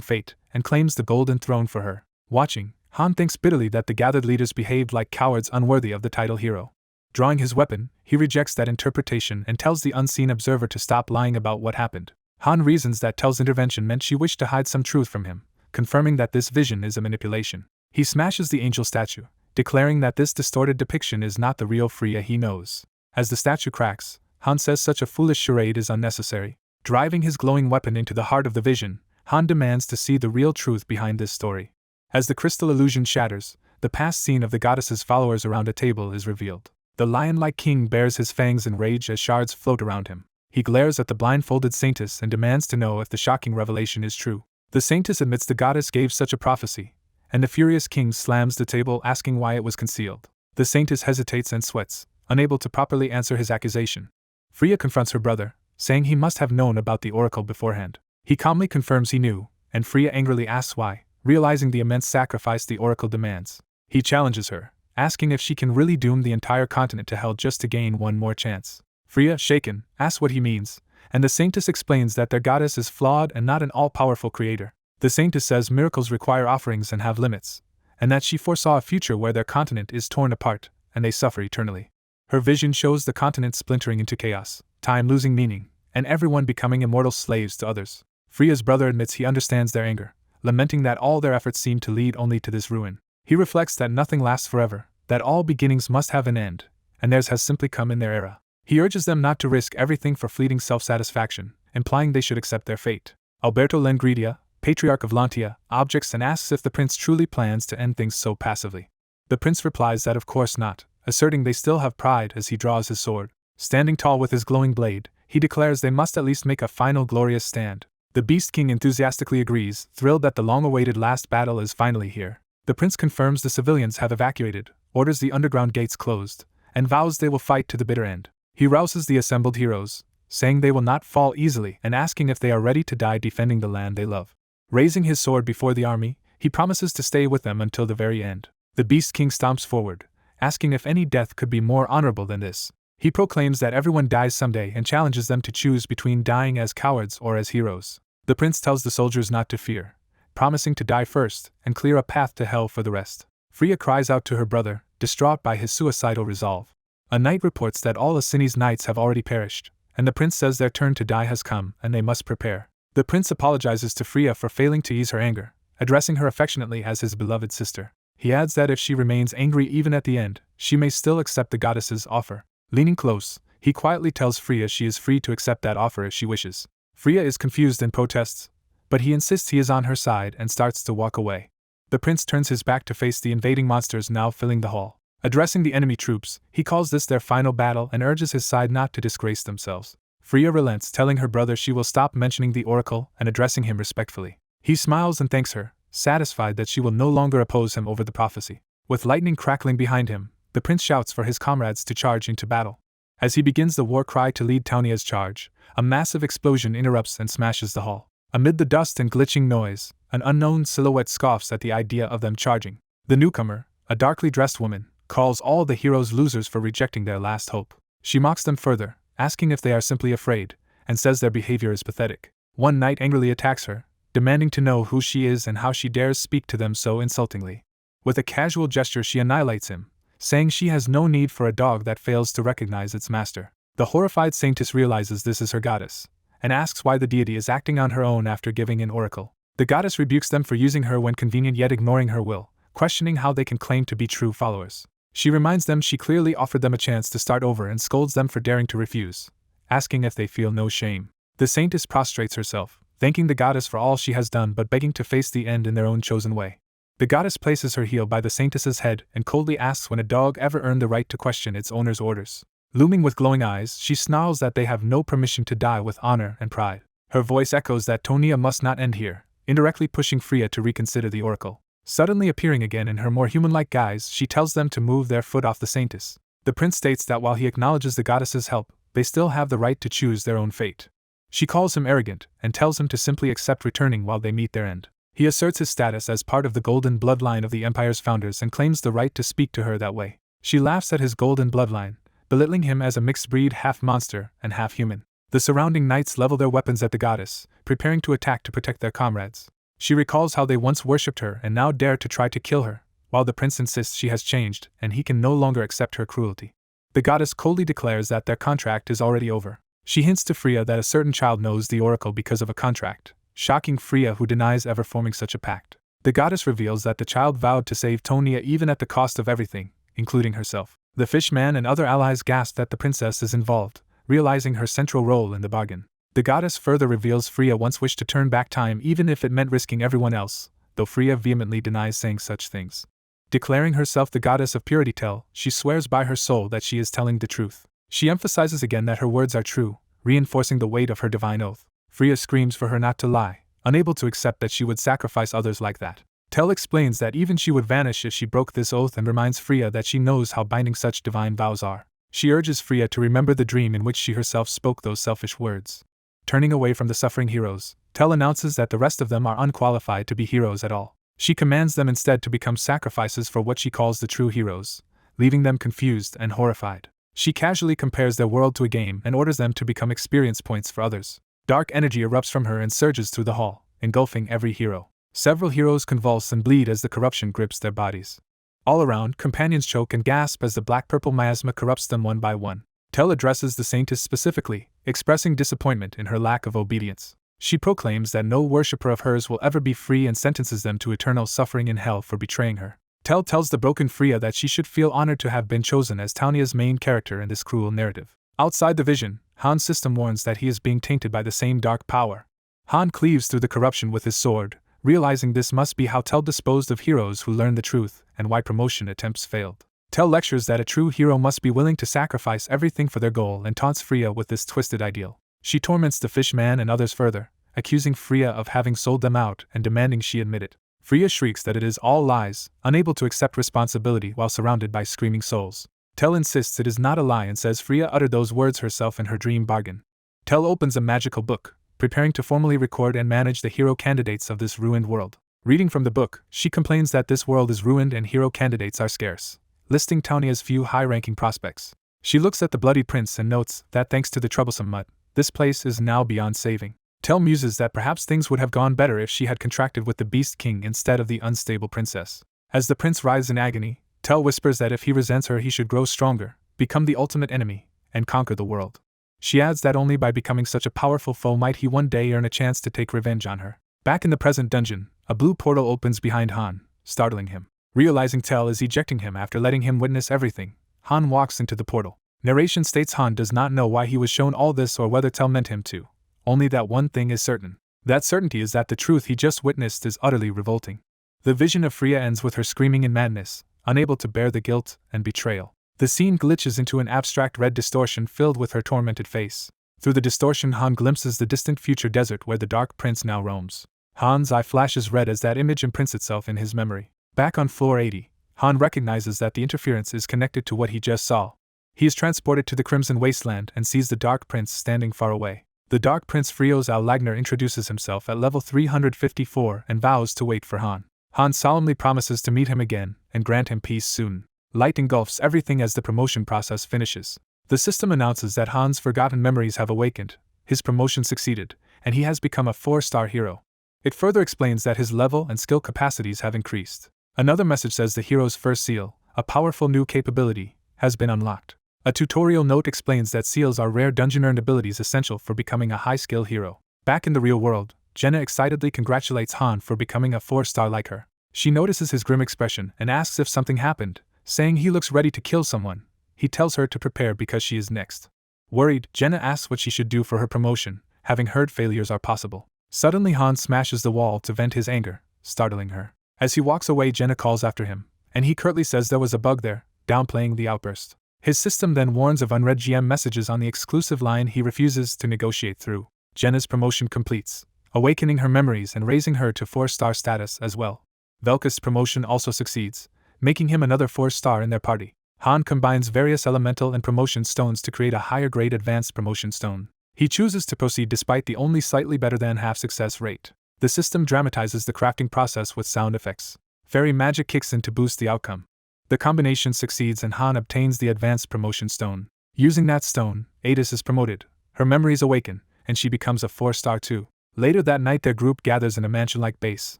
fate, and claims the golden throne for her. Watching, Han thinks bitterly that the gathered leaders behaved like cowards unworthy of the title hero. Drawing his weapon, he rejects that interpretation and tells the unseen observer to stop lying about what happened. Han reasons that Tell's intervention meant she wished to hide some truth from him, confirming that this vision is a manipulation. He smashes the angel statue, declaring that this distorted depiction is not the real Freya he knows. As the statue cracks, Han says such a foolish charade is unnecessary. Driving his glowing weapon into the heart of the vision, Han demands to see the real truth behind this story. As the crystal illusion shatters, the past scene of the goddess's followers around a table is revealed. The lion-like king bares his fangs in rage as shards float around him. He glares at the blindfolded Saintess and demands to know if the shocking revelation is true. The Saintess admits the goddess gave such a prophecy, and the furious king slams the table asking why it was concealed. The Saintess hesitates and sweats, unable to properly answer his accusation. Freya confronts her brother, saying he must have known about the oracle beforehand. He calmly confirms he knew, and Freya angrily asks why, realizing the immense sacrifice the oracle demands. He challenges her, asking if she can really doom the entire continent to hell just to gain one more chance. Freya, shaken, asks what he means, and the Saintess explains that their goddess is flawed and not an all-powerful creator. The Saintess says miracles require offerings and have limits, and that she foresaw a future where their continent is torn apart, and they suffer eternally. Her vision shows the continent splintering into chaos, time losing meaning, and everyone becoming immortal slaves to others. Freya's brother admits he understands their anger, lamenting that all their efforts seem to lead only to this ruin. He reflects that nothing lasts forever, that all beginnings must have an end, and theirs has simply come in their era. He urges them not to risk everything for fleeting self-satisfaction, implying they should accept their fate. Alberto Lengridia, Patriarch of Lantia, objects and asks if the prince truly plans to end things so passively. The prince replies that of course not, asserting they still have pride as he draws his sword. Standing tall with his glowing blade, he declares they must at least make a final glorious stand. The Beast King enthusiastically agrees, thrilled that the long-awaited last battle is finally here. The prince confirms the civilians have evacuated, orders the underground gates closed, and vows they will fight to the bitter end. He rouses the assembled heroes, saying they will not fall easily and asking if they are ready to die defending the land they love. Raising his sword before the army, he promises to stay with them until the very end. The Beast King stomps forward, asking if any death could be more honorable than this. He proclaims that everyone dies someday and challenges them to choose between dying as cowards or as heroes. The prince tells the soldiers not to fear, promising to die first and clear a path to hell for the rest. Freya cries out to her brother, distraught by his suicidal resolve. A knight reports that all Asini's knights have already perished, and the prince says their turn to die has come and they must prepare. The prince apologizes to Freya for failing to ease her anger, addressing her affectionately as his beloved sister. He adds that if she remains angry even at the end, she may still accept the goddess's offer. Leaning close, he quietly tells Freya she is free to accept that offer if she wishes. Freya is confused and protests, but he insists he is on her side and starts to walk away. The prince turns his back to face the invading monsters now filling the hall. Addressing the enemy troops, he calls this their final battle and urges his side not to disgrace themselves. Freya relents, telling her brother she will stop mentioning the oracle and addressing him respectfully. He smiles and thanks her, satisfied that she will no longer oppose him over the prophecy. With lightning crackling behind him, the prince shouts for his comrades to charge into battle. As he begins the war cry to lead Taunia's charge, a massive explosion interrupts and smashes the hall. Amid the dust and glitching noise, an unknown silhouette scoffs at the idea of them charging. The newcomer, a darkly dressed woman, calls all the heroes losers for rejecting their last hope. She mocks them further, asking if they are simply afraid, and says their behavior is pathetic. One knight angrily attacks her, demanding to know who she is and how she dares speak to them so insultingly. With a casual gesture she annihilates him, saying she has no need for a dog that fails to recognize its master. The horrified saintess realizes this is her goddess, and asks why the deity is acting on her own after giving an oracle. The goddess rebukes them for using her when convenient yet ignoring her will, questioning how they can claim to be true followers. She reminds them she clearly offered them a chance to start over and scolds them for daring to refuse, asking if they feel no shame. The saintess prostrates herself, thanking the goddess for all she has done but begging to face the end in their own chosen way. The goddess places her heel by the saintess's head and coldly asks when a dog ever earned the right to question its owner's orders. Looming with glowing eyes, she snarls that they have no permission to die with honor and pride. Her voice echoes that Taunia must not end here, indirectly pushing Freya to reconsider the oracle. Suddenly appearing again in her more human-like guise, she tells them to move their foot off the saintess. The prince states that while he acknowledges the goddess's help, they still have the right to choose their own fate. She calls him arrogant and tells him to simply accept returning while they meet their end. He asserts his status as part of the golden bloodline of the empire's founders and claims the right to speak to her that way. She laughs at his golden bloodline, belittling him as a mixed breed half monster and half human. The surrounding knights level their weapons at the goddess, preparing to attack to protect their comrades. She recalls how they once worshipped her and now dare to try to kill her, while the prince insists she has changed and he can no longer accept her cruelty. The goddess coldly declares that their contract is already over. She hints to Freya that a certain child knows the oracle because of a contract, shocking Freya, who denies ever forming such a pact. The goddess reveals that the child vowed to save Taunia even at the cost of everything, including herself. The fishman and other allies gasp that the princess is involved, realizing her central role in the bargain. The goddess further reveals Freya once wished to turn back time even if it meant risking everyone else, though Freya vehemently denies saying such things. Declaring herself the goddess of purity she swears by her soul that she is telling the truth. She emphasizes again that her words are true, reinforcing the weight of her divine oath. Freya screams for her not to lie, unable to accept that she would sacrifice others like that. Tell explains that even she would vanish if she broke this oath and reminds Freya that she knows how binding such divine vows are. She urges Freya to remember the dream in which she herself spoke those selfish words. Turning away from the suffering heroes, Tell announces that the rest of them are unqualified to be heroes at all. She commands them instead to become sacrifices for what she calls the true heroes, leaving them confused and horrified. She casually compares their world to a game and orders them to become experience points for others. Dark energy erupts from her and surges through the hall, engulfing every hero. Several heroes convulse and bleed as the corruption grips their bodies. All around, companions choke and gasp as the black-purple miasma corrupts them one by one. Tell addresses the saintess specifically, expressing disappointment in her lack of obedience. She proclaims that no worshipper of hers will ever be free and sentences them to eternal suffering in hell for betraying her. Tell tells the broken Freya that she should feel honored to have been chosen as Taunia's main character in this cruel narrative. Outside the vision, Han's system warns that he is being tainted by the same dark power. Han cleaves through the corruption with his sword, realizing this must be how Tell disposed of heroes who learned the truth and why promotion attempts failed. Tell lectures that a true hero must be willing to sacrifice everything for their goal and taunts Freya with this twisted ideal. She torments the fishman and others further, accusing Freya of having sold them out and demanding she admit it. Freya shrieks that it is all lies, unable to accept responsibility while surrounded by screaming souls. Tell insists it is not a lie and says Freya uttered those words herself in her dream bargain. Tell opens a magical book, preparing to formally record and manage the hero candidates of this ruined world. Reading from the book, she complains that this world is ruined and hero candidates are scarce, listing Taunia's few high-ranking prospects. She looks at the bloodied prince and notes that thanks to the troublesome mutt, this place is now beyond saving. Tell muses that perhaps things would have gone better if she had contracted with the Beast King instead of the unstable princess. As the prince writhes in agony, Tell whispers that if he resents her he should grow stronger, become the ultimate enemy, and conquer the world. She adds that only by becoming such a powerful foe might he one day earn a chance to take revenge on her. Back in the present dungeon, a blue portal opens behind Han, startling him. Realizing Tell is ejecting him after letting him witness everything, Han walks into the portal. Narration states Han does not know why he was shown all this or whether Tell meant him to. Only that one thing is certain. That certainty is that the truth he just witnessed is utterly revolting. The vision of Freya ends with her screaming in madness, unable to bear the guilt and betrayal. The scene glitches into an abstract red distortion filled with her tormented face. Through the distortion Han glimpses the distant future desert where the Dark Prince now roams. Han's eye flashes red as that image imprints itself in his memory. Back on floor 80, Han recognizes that the interference is connected to what he just saw. He is transported to the Crimson Wasteland and sees the Dark Prince standing far away. The Dark Prince Frios Al-Lagner introduces himself at level 354 and vows to wait for Han. Han solemnly promises to meet him again and grant him peace soon. Light engulfs everything as the promotion process finishes. The system announces that Han's forgotten memories have awakened, his promotion succeeded, and he has become a 4-star hero. It further explains that his level and skill capacities have increased. Another message says the hero's first seal, a powerful new capability, has been unlocked. A tutorial note explains that seals are rare dungeon-earned abilities essential for becoming a high-skill hero. Back in the real world, Jenna excitedly congratulates Han for becoming a 4-star like her. She notices his grim expression and asks if something happened, saying he looks ready to kill someone. He tells her to prepare because she is next. Worried, Jenna asks what she should do for her promotion, having heard failures are possible. Suddenly Han smashes the wall to vent his anger, startling her. As he walks away, Jenna calls after him, and he curtly says there was a bug there, downplaying the outburst. His system then warns of unread GM messages on the exclusive line he refuses to negotiate through. Jenna's promotion completes, awakening her memories and raising her to 4-star status as well. Velka's promotion also succeeds, making him another 4-star in their party. Han combines various elemental and promotion stones to create a higher grade advanced promotion stone. He chooses to proceed despite the only slightly better than half success rate. The system dramatizes the crafting process with sound effects. Fairy magic kicks in to boost the outcome. The combination succeeds and Han obtains the advanced promotion stone. Using that stone, Adis is promoted, her memories awaken, and she becomes a 4-star too. Later that night their group gathers in a mansion-like base,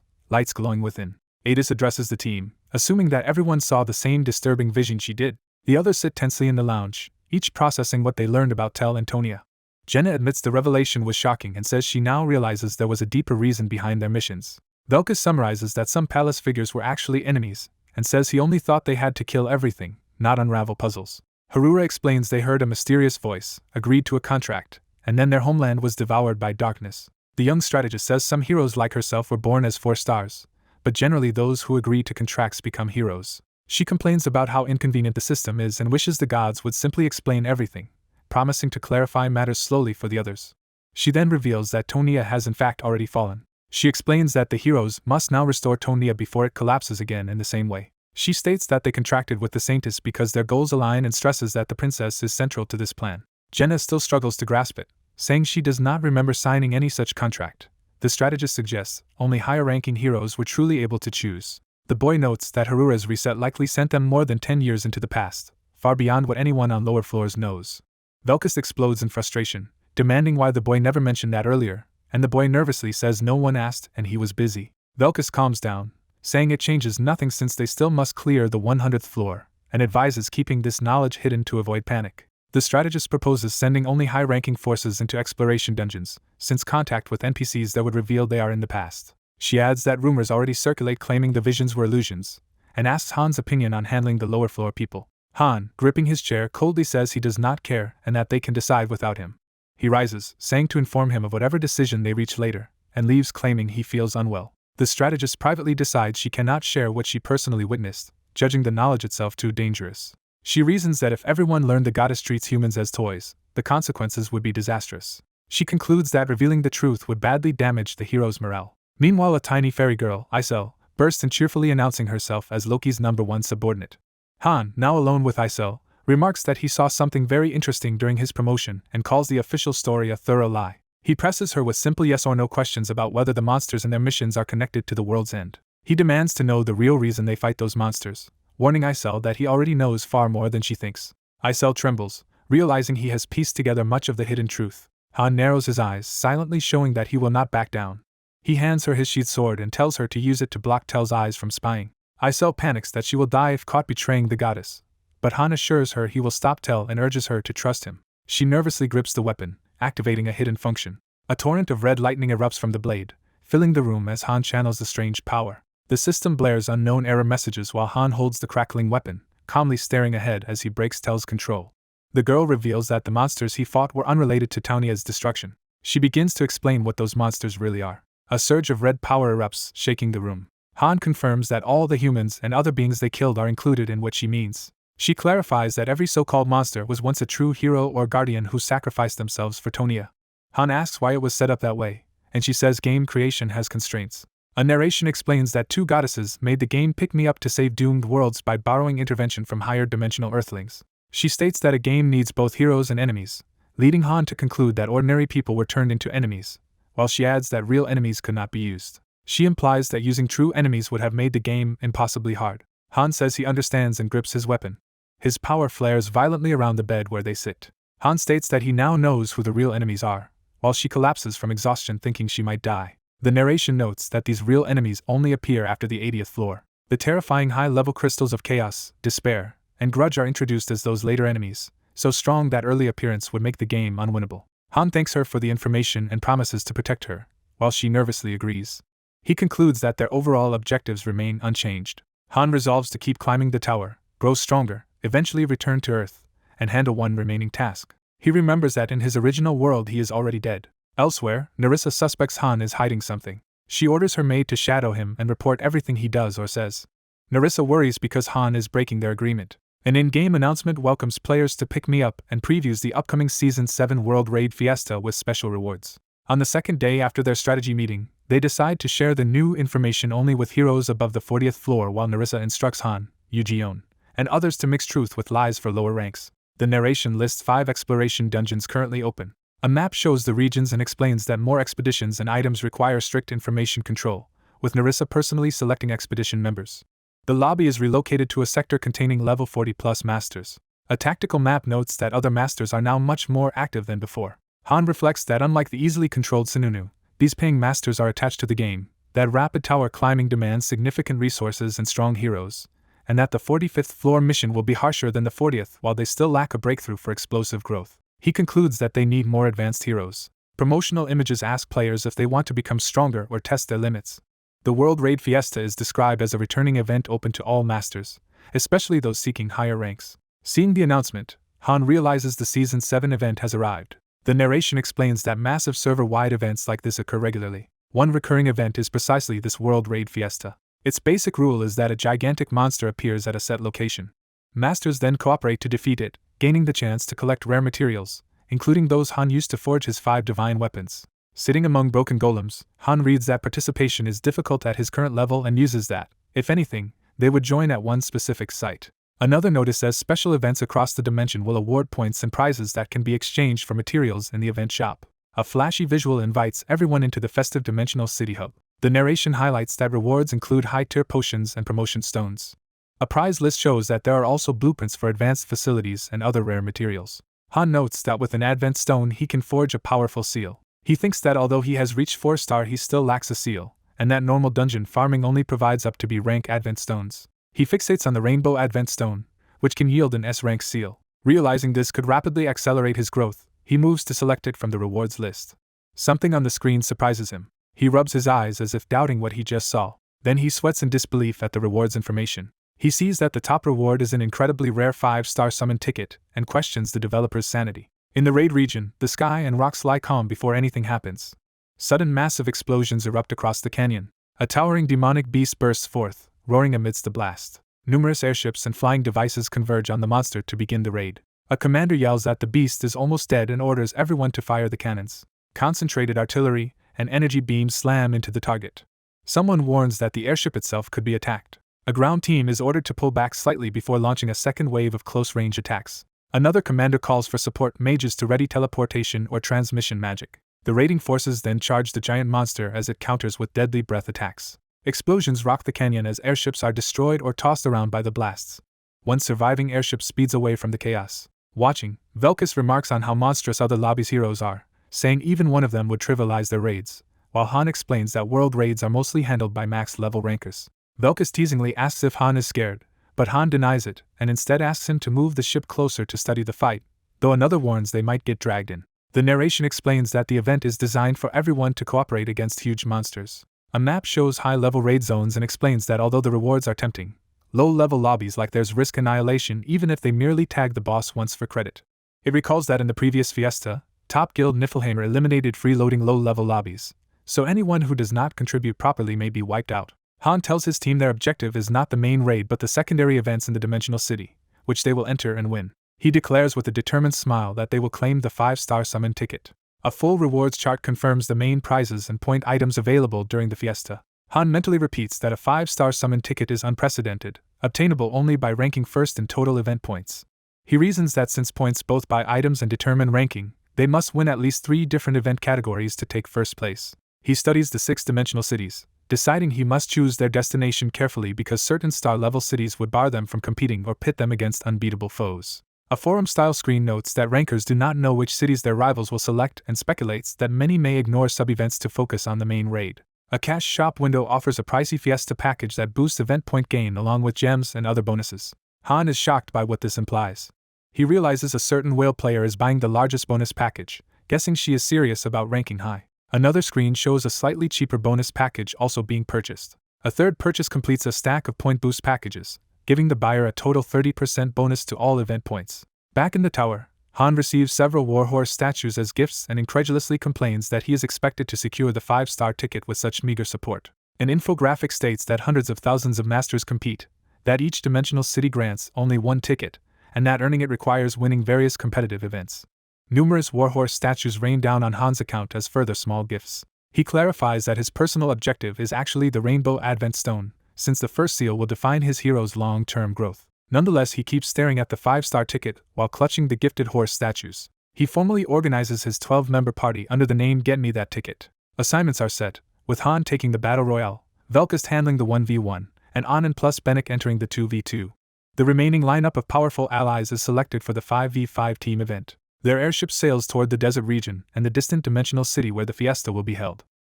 lights glowing within. Adis addresses the team, assuming that everyone saw the same disturbing vision she did. The others sit tensely in the lounge, each processing what they learned about Tell and Tonia. Jenna admits the revelation was shocking and says she now realizes there was a deeper reason behind their missions. Velka summarizes that some palace figures were actually enemies, and says he only thought they had to kill everything, not unravel puzzles. Harura explains they heard a mysterious voice, agreed to a contract, and then their homeland was devoured by darkness. The young strategist says some heroes like herself were born as 4-stars, but generally those who agree to contracts become heroes. She complains about how inconvenient the system is and wishes the gods would simply explain everything, promising to clarify matters slowly for the others. She then reveals that Tonia has in fact already fallen. She explains that the heroes must now restore Tonia before it collapses again in the same way. She states that they contracted with the Saintess because their goals align and stresses that the princess is central to this plan. Jenna still struggles to grasp it, saying she does not remember signing any such contract. The strategist suggests only higher-ranking heroes were truly able to choose. The boy notes that Harura's reset likely sent them more than 10 years into the past, far beyond what anyone on lower floors knows. Velkas explodes in frustration, demanding why the boy never mentioned that earlier, and the boy nervously says no one asked and he was busy. Velkas calms down, saying it changes nothing since they still must clear the 100th floor, and advises keeping this knowledge hidden to avoid panic. The strategist proposes sending only high-ranking forces into exploration dungeons, since contact with NPCs that would reveal they are in the past. She adds that rumors already circulate claiming the visions were illusions, and asks Han's opinion on handling the lower floor people. Han, gripping his chair, coldly says he does not care and that they can decide without him. He rises, saying to inform him of whatever decision they reach later, and leaves claiming he feels unwell. The strategist privately decides she cannot share what she personally witnessed, judging the knowledge itself too dangerous. She reasons that if everyone learned the goddess treats humans as toys, the consequences would be disastrous. She concludes that revealing the truth would badly damage the hero's morale. Meanwhile, a tiny fairy girl, Isel, bursts in cheerfully announcing herself as Loki's #1 subordinate. Han, now alone with Isel, remarks that he saw something very interesting during his promotion and calls the official story a thorough lie. He presses her with simple yes or no questions about whether the monsters and their missions are connected to the world's end. He demands to know the real reason they fight those monsters, warning Isel that he already knows far more than she thinks. Isel trembles, realizing he has pieced together much of the hidden truth. Han narrows his eyes, silently showing that he will not back down. He hands her his sheathed sword and tells her to use it to block Tel's eyes from spying. Isel panics that she will die if caught betraying the goddess, but Han assures her he will stop Tel and urges her to trust him. She nervously grips the weapon, activating a hidden function. A torrent of red lightning erupts from the blade, filling the room as Han channels the strange power. The system blares unknown error messages while Han holds the crackling weapon, calmly staring ahead as he breaks Tel's control. The girl reveals that the monsters he fought were unrelated to Taunia's destruction. She begins to explain what those monsters really are. A surge of red power erupts, shaking the room. Han confirms that all the humans and other beings they killed are included in what she means. She clarifies that every so-called monster was once a true hero or guardian who sacrificed themselves for Taunia. Han asks why it was set up that way, and she says game creation has constraints. A narration explains that 2 goddesses made the game pick me up to save doomed worlds by borrowing intervention from higher dimensional earthlings. She states that a game needs both heroes and enemies, leading Han to conclude that ordinary people were turned into enemies, while she adds that real enemies could not be used. She implies that using true enemies would have made the game impossibly hard. Han says he understands and grips his weapon. His power flares violently around the bed where they sit. Han states that he now knows who the real enemies are, while she collapses from exhaustion thinking she might die. The narration notes that these real enemies only appear after the 80th floor. The terrifying high-level crystals of chaos, despair, and grudge are introduced as those later enemies, so strong that early appearance would make the game unwinnable. Han thanks her for the information and promises to protect her, while she nervously agrees. He concludes that their overall objectives remain unchanged. Han resolves to keep climbing the tower, grow stronger, eventually return to Earth, and handle one remaining task. He remembers that in his original world he is already dead. Elsewhere, Nerissa suspects Han is hiding something. She orders her maid to shadow him and report everything he does or says. Nerissa worries because Han is breaking their agreement. An in-game announcement welcomes players to pick me up and previews the upcoming Season 7 World Raid Fiesta with special rewards. On the second day after their strategy meeting, they decide to share the new information only with heroes above the 40th floor while Nerissa instructs Han, Yu-Gi-Oh! And others to mix truth with lies for lower ranks. The narration lists 5 exploration dungeons currently open. A map shows the regions and explains that more expeditions and items require strict information control, with Nerissa personally selecting expedition members. The lobby is relocated to a sector containing level 40+ masters. A tactical map notes that other masters are now much more active than before. Han reflects that unlike the easily controlled Sununu, these paying masters are attached to the game, that rapid tower climbing demands significant resources and strong heroes, and that the 45th floor mission will be harsher than the 40th while they still lack a breakthrough for explosive growth. He concludes that they need more advanced heroes. Promotional images ask players if they want to become stronger or test their limits. The World Raid Fiesta is described as a returning event open to all masters, especially those seeking higher ranks. Seeing the announcement, Han realizes the Season 7 event has arrived. The narration explains that massive server-wide events like this occur regularly. One recurring event is precisely this World Raid Fiesta. Its basic rule is that a gigantic monster appears at a set location. Masters then cooperate to defeat it, gaining the chance to collect rare materials, including those Han used to forge his 5 divine weapons. Sitting among broken golems, Han reads that participation is difficult at his current level and uses that, if anything, they would join at one specific site. Another notice says special events across the dimension will award points and prizes that can be exchanged for materials in the event shop. A flashy visual invites everyone into the festive dimensional city hub. The narration highlights that rewards include high-tier potions and promotion stones. A prize list shows that there are also blueprints for advanced facilities and other rare materials. Han notes that with an Advent stone he can forge a powerful seal. He thinks that although he has reached 4-star he still lacks a seal, and that normal dungeon farming only provides up to B rank Advent stones. He fixates on the Rainbow Advent Stone, which can yield an S-rank seal. Realizing this could rapidly accelerate his growth, he moves to select it from the rewards list. Something on the screen surprises him. He rubs his eyes as if doubting what he just saw. Then he sweats in disbelief at the rewards information. He sees that the top reward is an incredibly rare 5-star summon ticket and questions the developer's sanity. In the raid region, the sky and rocks lie calm before anything happens. Sudden massive explosions erupt across the canyon. A towering demonic beast bursts forth, roaring amidst the blast. Numerous airships and flying devices converge on the monster to begin the raid. A commander yells that the beast is almost dead and orders everyone to fire the cannons. Concentrated artillery and energy beams slam into the target. Someone warns that the airship itself could be attacked. A ground team is ordered to pull back slightly before launching a second wave of close-range attacks. Another commander calls for support mages to ready teleportation or transmission magic. The raiding forces then charge the giant monster as it counters with deadly breath attacks. Explosions rock the canyon as airships are destroyed or tossed around by the blasts. One surviving airship speeds away from the chaos. Watching, Velkus remarks on how monstrous other lobbies' heroes are, saying even one of them would trivialize their raids, while Han explains that world raids are mostly handled by max-level rankers. Velkus teasingly asks if Han is scared, but Han denies it and instead asks him to move the ship closer to study the fight, though another warns they might get dragged in. The narration explains that the event is designed for everyone to cooperate against huge monsters. A map shows high-level raid zones and explains that although the rewards are tempting, low-level lobbies like theirs risk annihilation even if they merely tag the boss once for credit. It recalls that in the previous Fiesta, Top Guild Niflheimer eliminated free-loading low-level lobbies, so anyone who does not contribute properly may be wiped out. Han tells his team their objective is not the main raid but the secondary events in the Dimensional City, which they will enter and win. He declares with a determined smile that they will claim the 5-star summon ticket. A full rewards chart confirms the main prizes and point items available during the Fiesta. Han mentally repeats that a 5-star summon ticket is unprecedented, obtainable only by ranking first in total event points. He reasons that since points both by items and determine ranking, they must win at least 3 different event categories to take first place. He studies the 6 dimensional cities, deciding he must choose their destination carefully because certain star-level cities would bar them from competing or pit them against unbeatable foes. A forum-style screen notes that rankers do not know which cities their rivals will select and speculates that many may ignore sub-events to focus on the main raid. A cash shop window offers a pricey Fiesta package that boosts event point gain along with gems and other bonuses. Han is shocked by what this implies. He realizes a certain whale player is buying the largest bonus package, guessing she is serious about ranking high. Another screen shows a slightly cheaper bonus package also being purchased. A third purchase completes a stack of point boost packages, giving the buyer a total 30% bonus to all event points. Back in the tower, Han receives several warhorse statues as gifts and incredulously complains that he is expected to secure the 5-star ticket with such meager support. An infographic states that hundreds of thousands of masters compete, that each dimensional city grants only 1 ticket, and that earning it requires winning various competitive events. Numerous warhorse statues rain down on Han's account as further small gifts. He clarifies that his personal objective is actually the Rainbow Advent Stone, since the first seal will define his hero's long-term growth. Nonetheless, he keeps staring at the 5-star ticket while clutching the gifted horse statues. He formally organizes his 12-member party under the name Get Me That Ticket. Assignments are set, with Han taking the Battle Royale, Velkus handling the 1v1, and Anand plus Bennick entering the 2v2. The remaining lineup of powerful allies is selected for the 5v5 team event. Their airship sails toward the desert region and the distant dimensional city where the Fiesta will be held.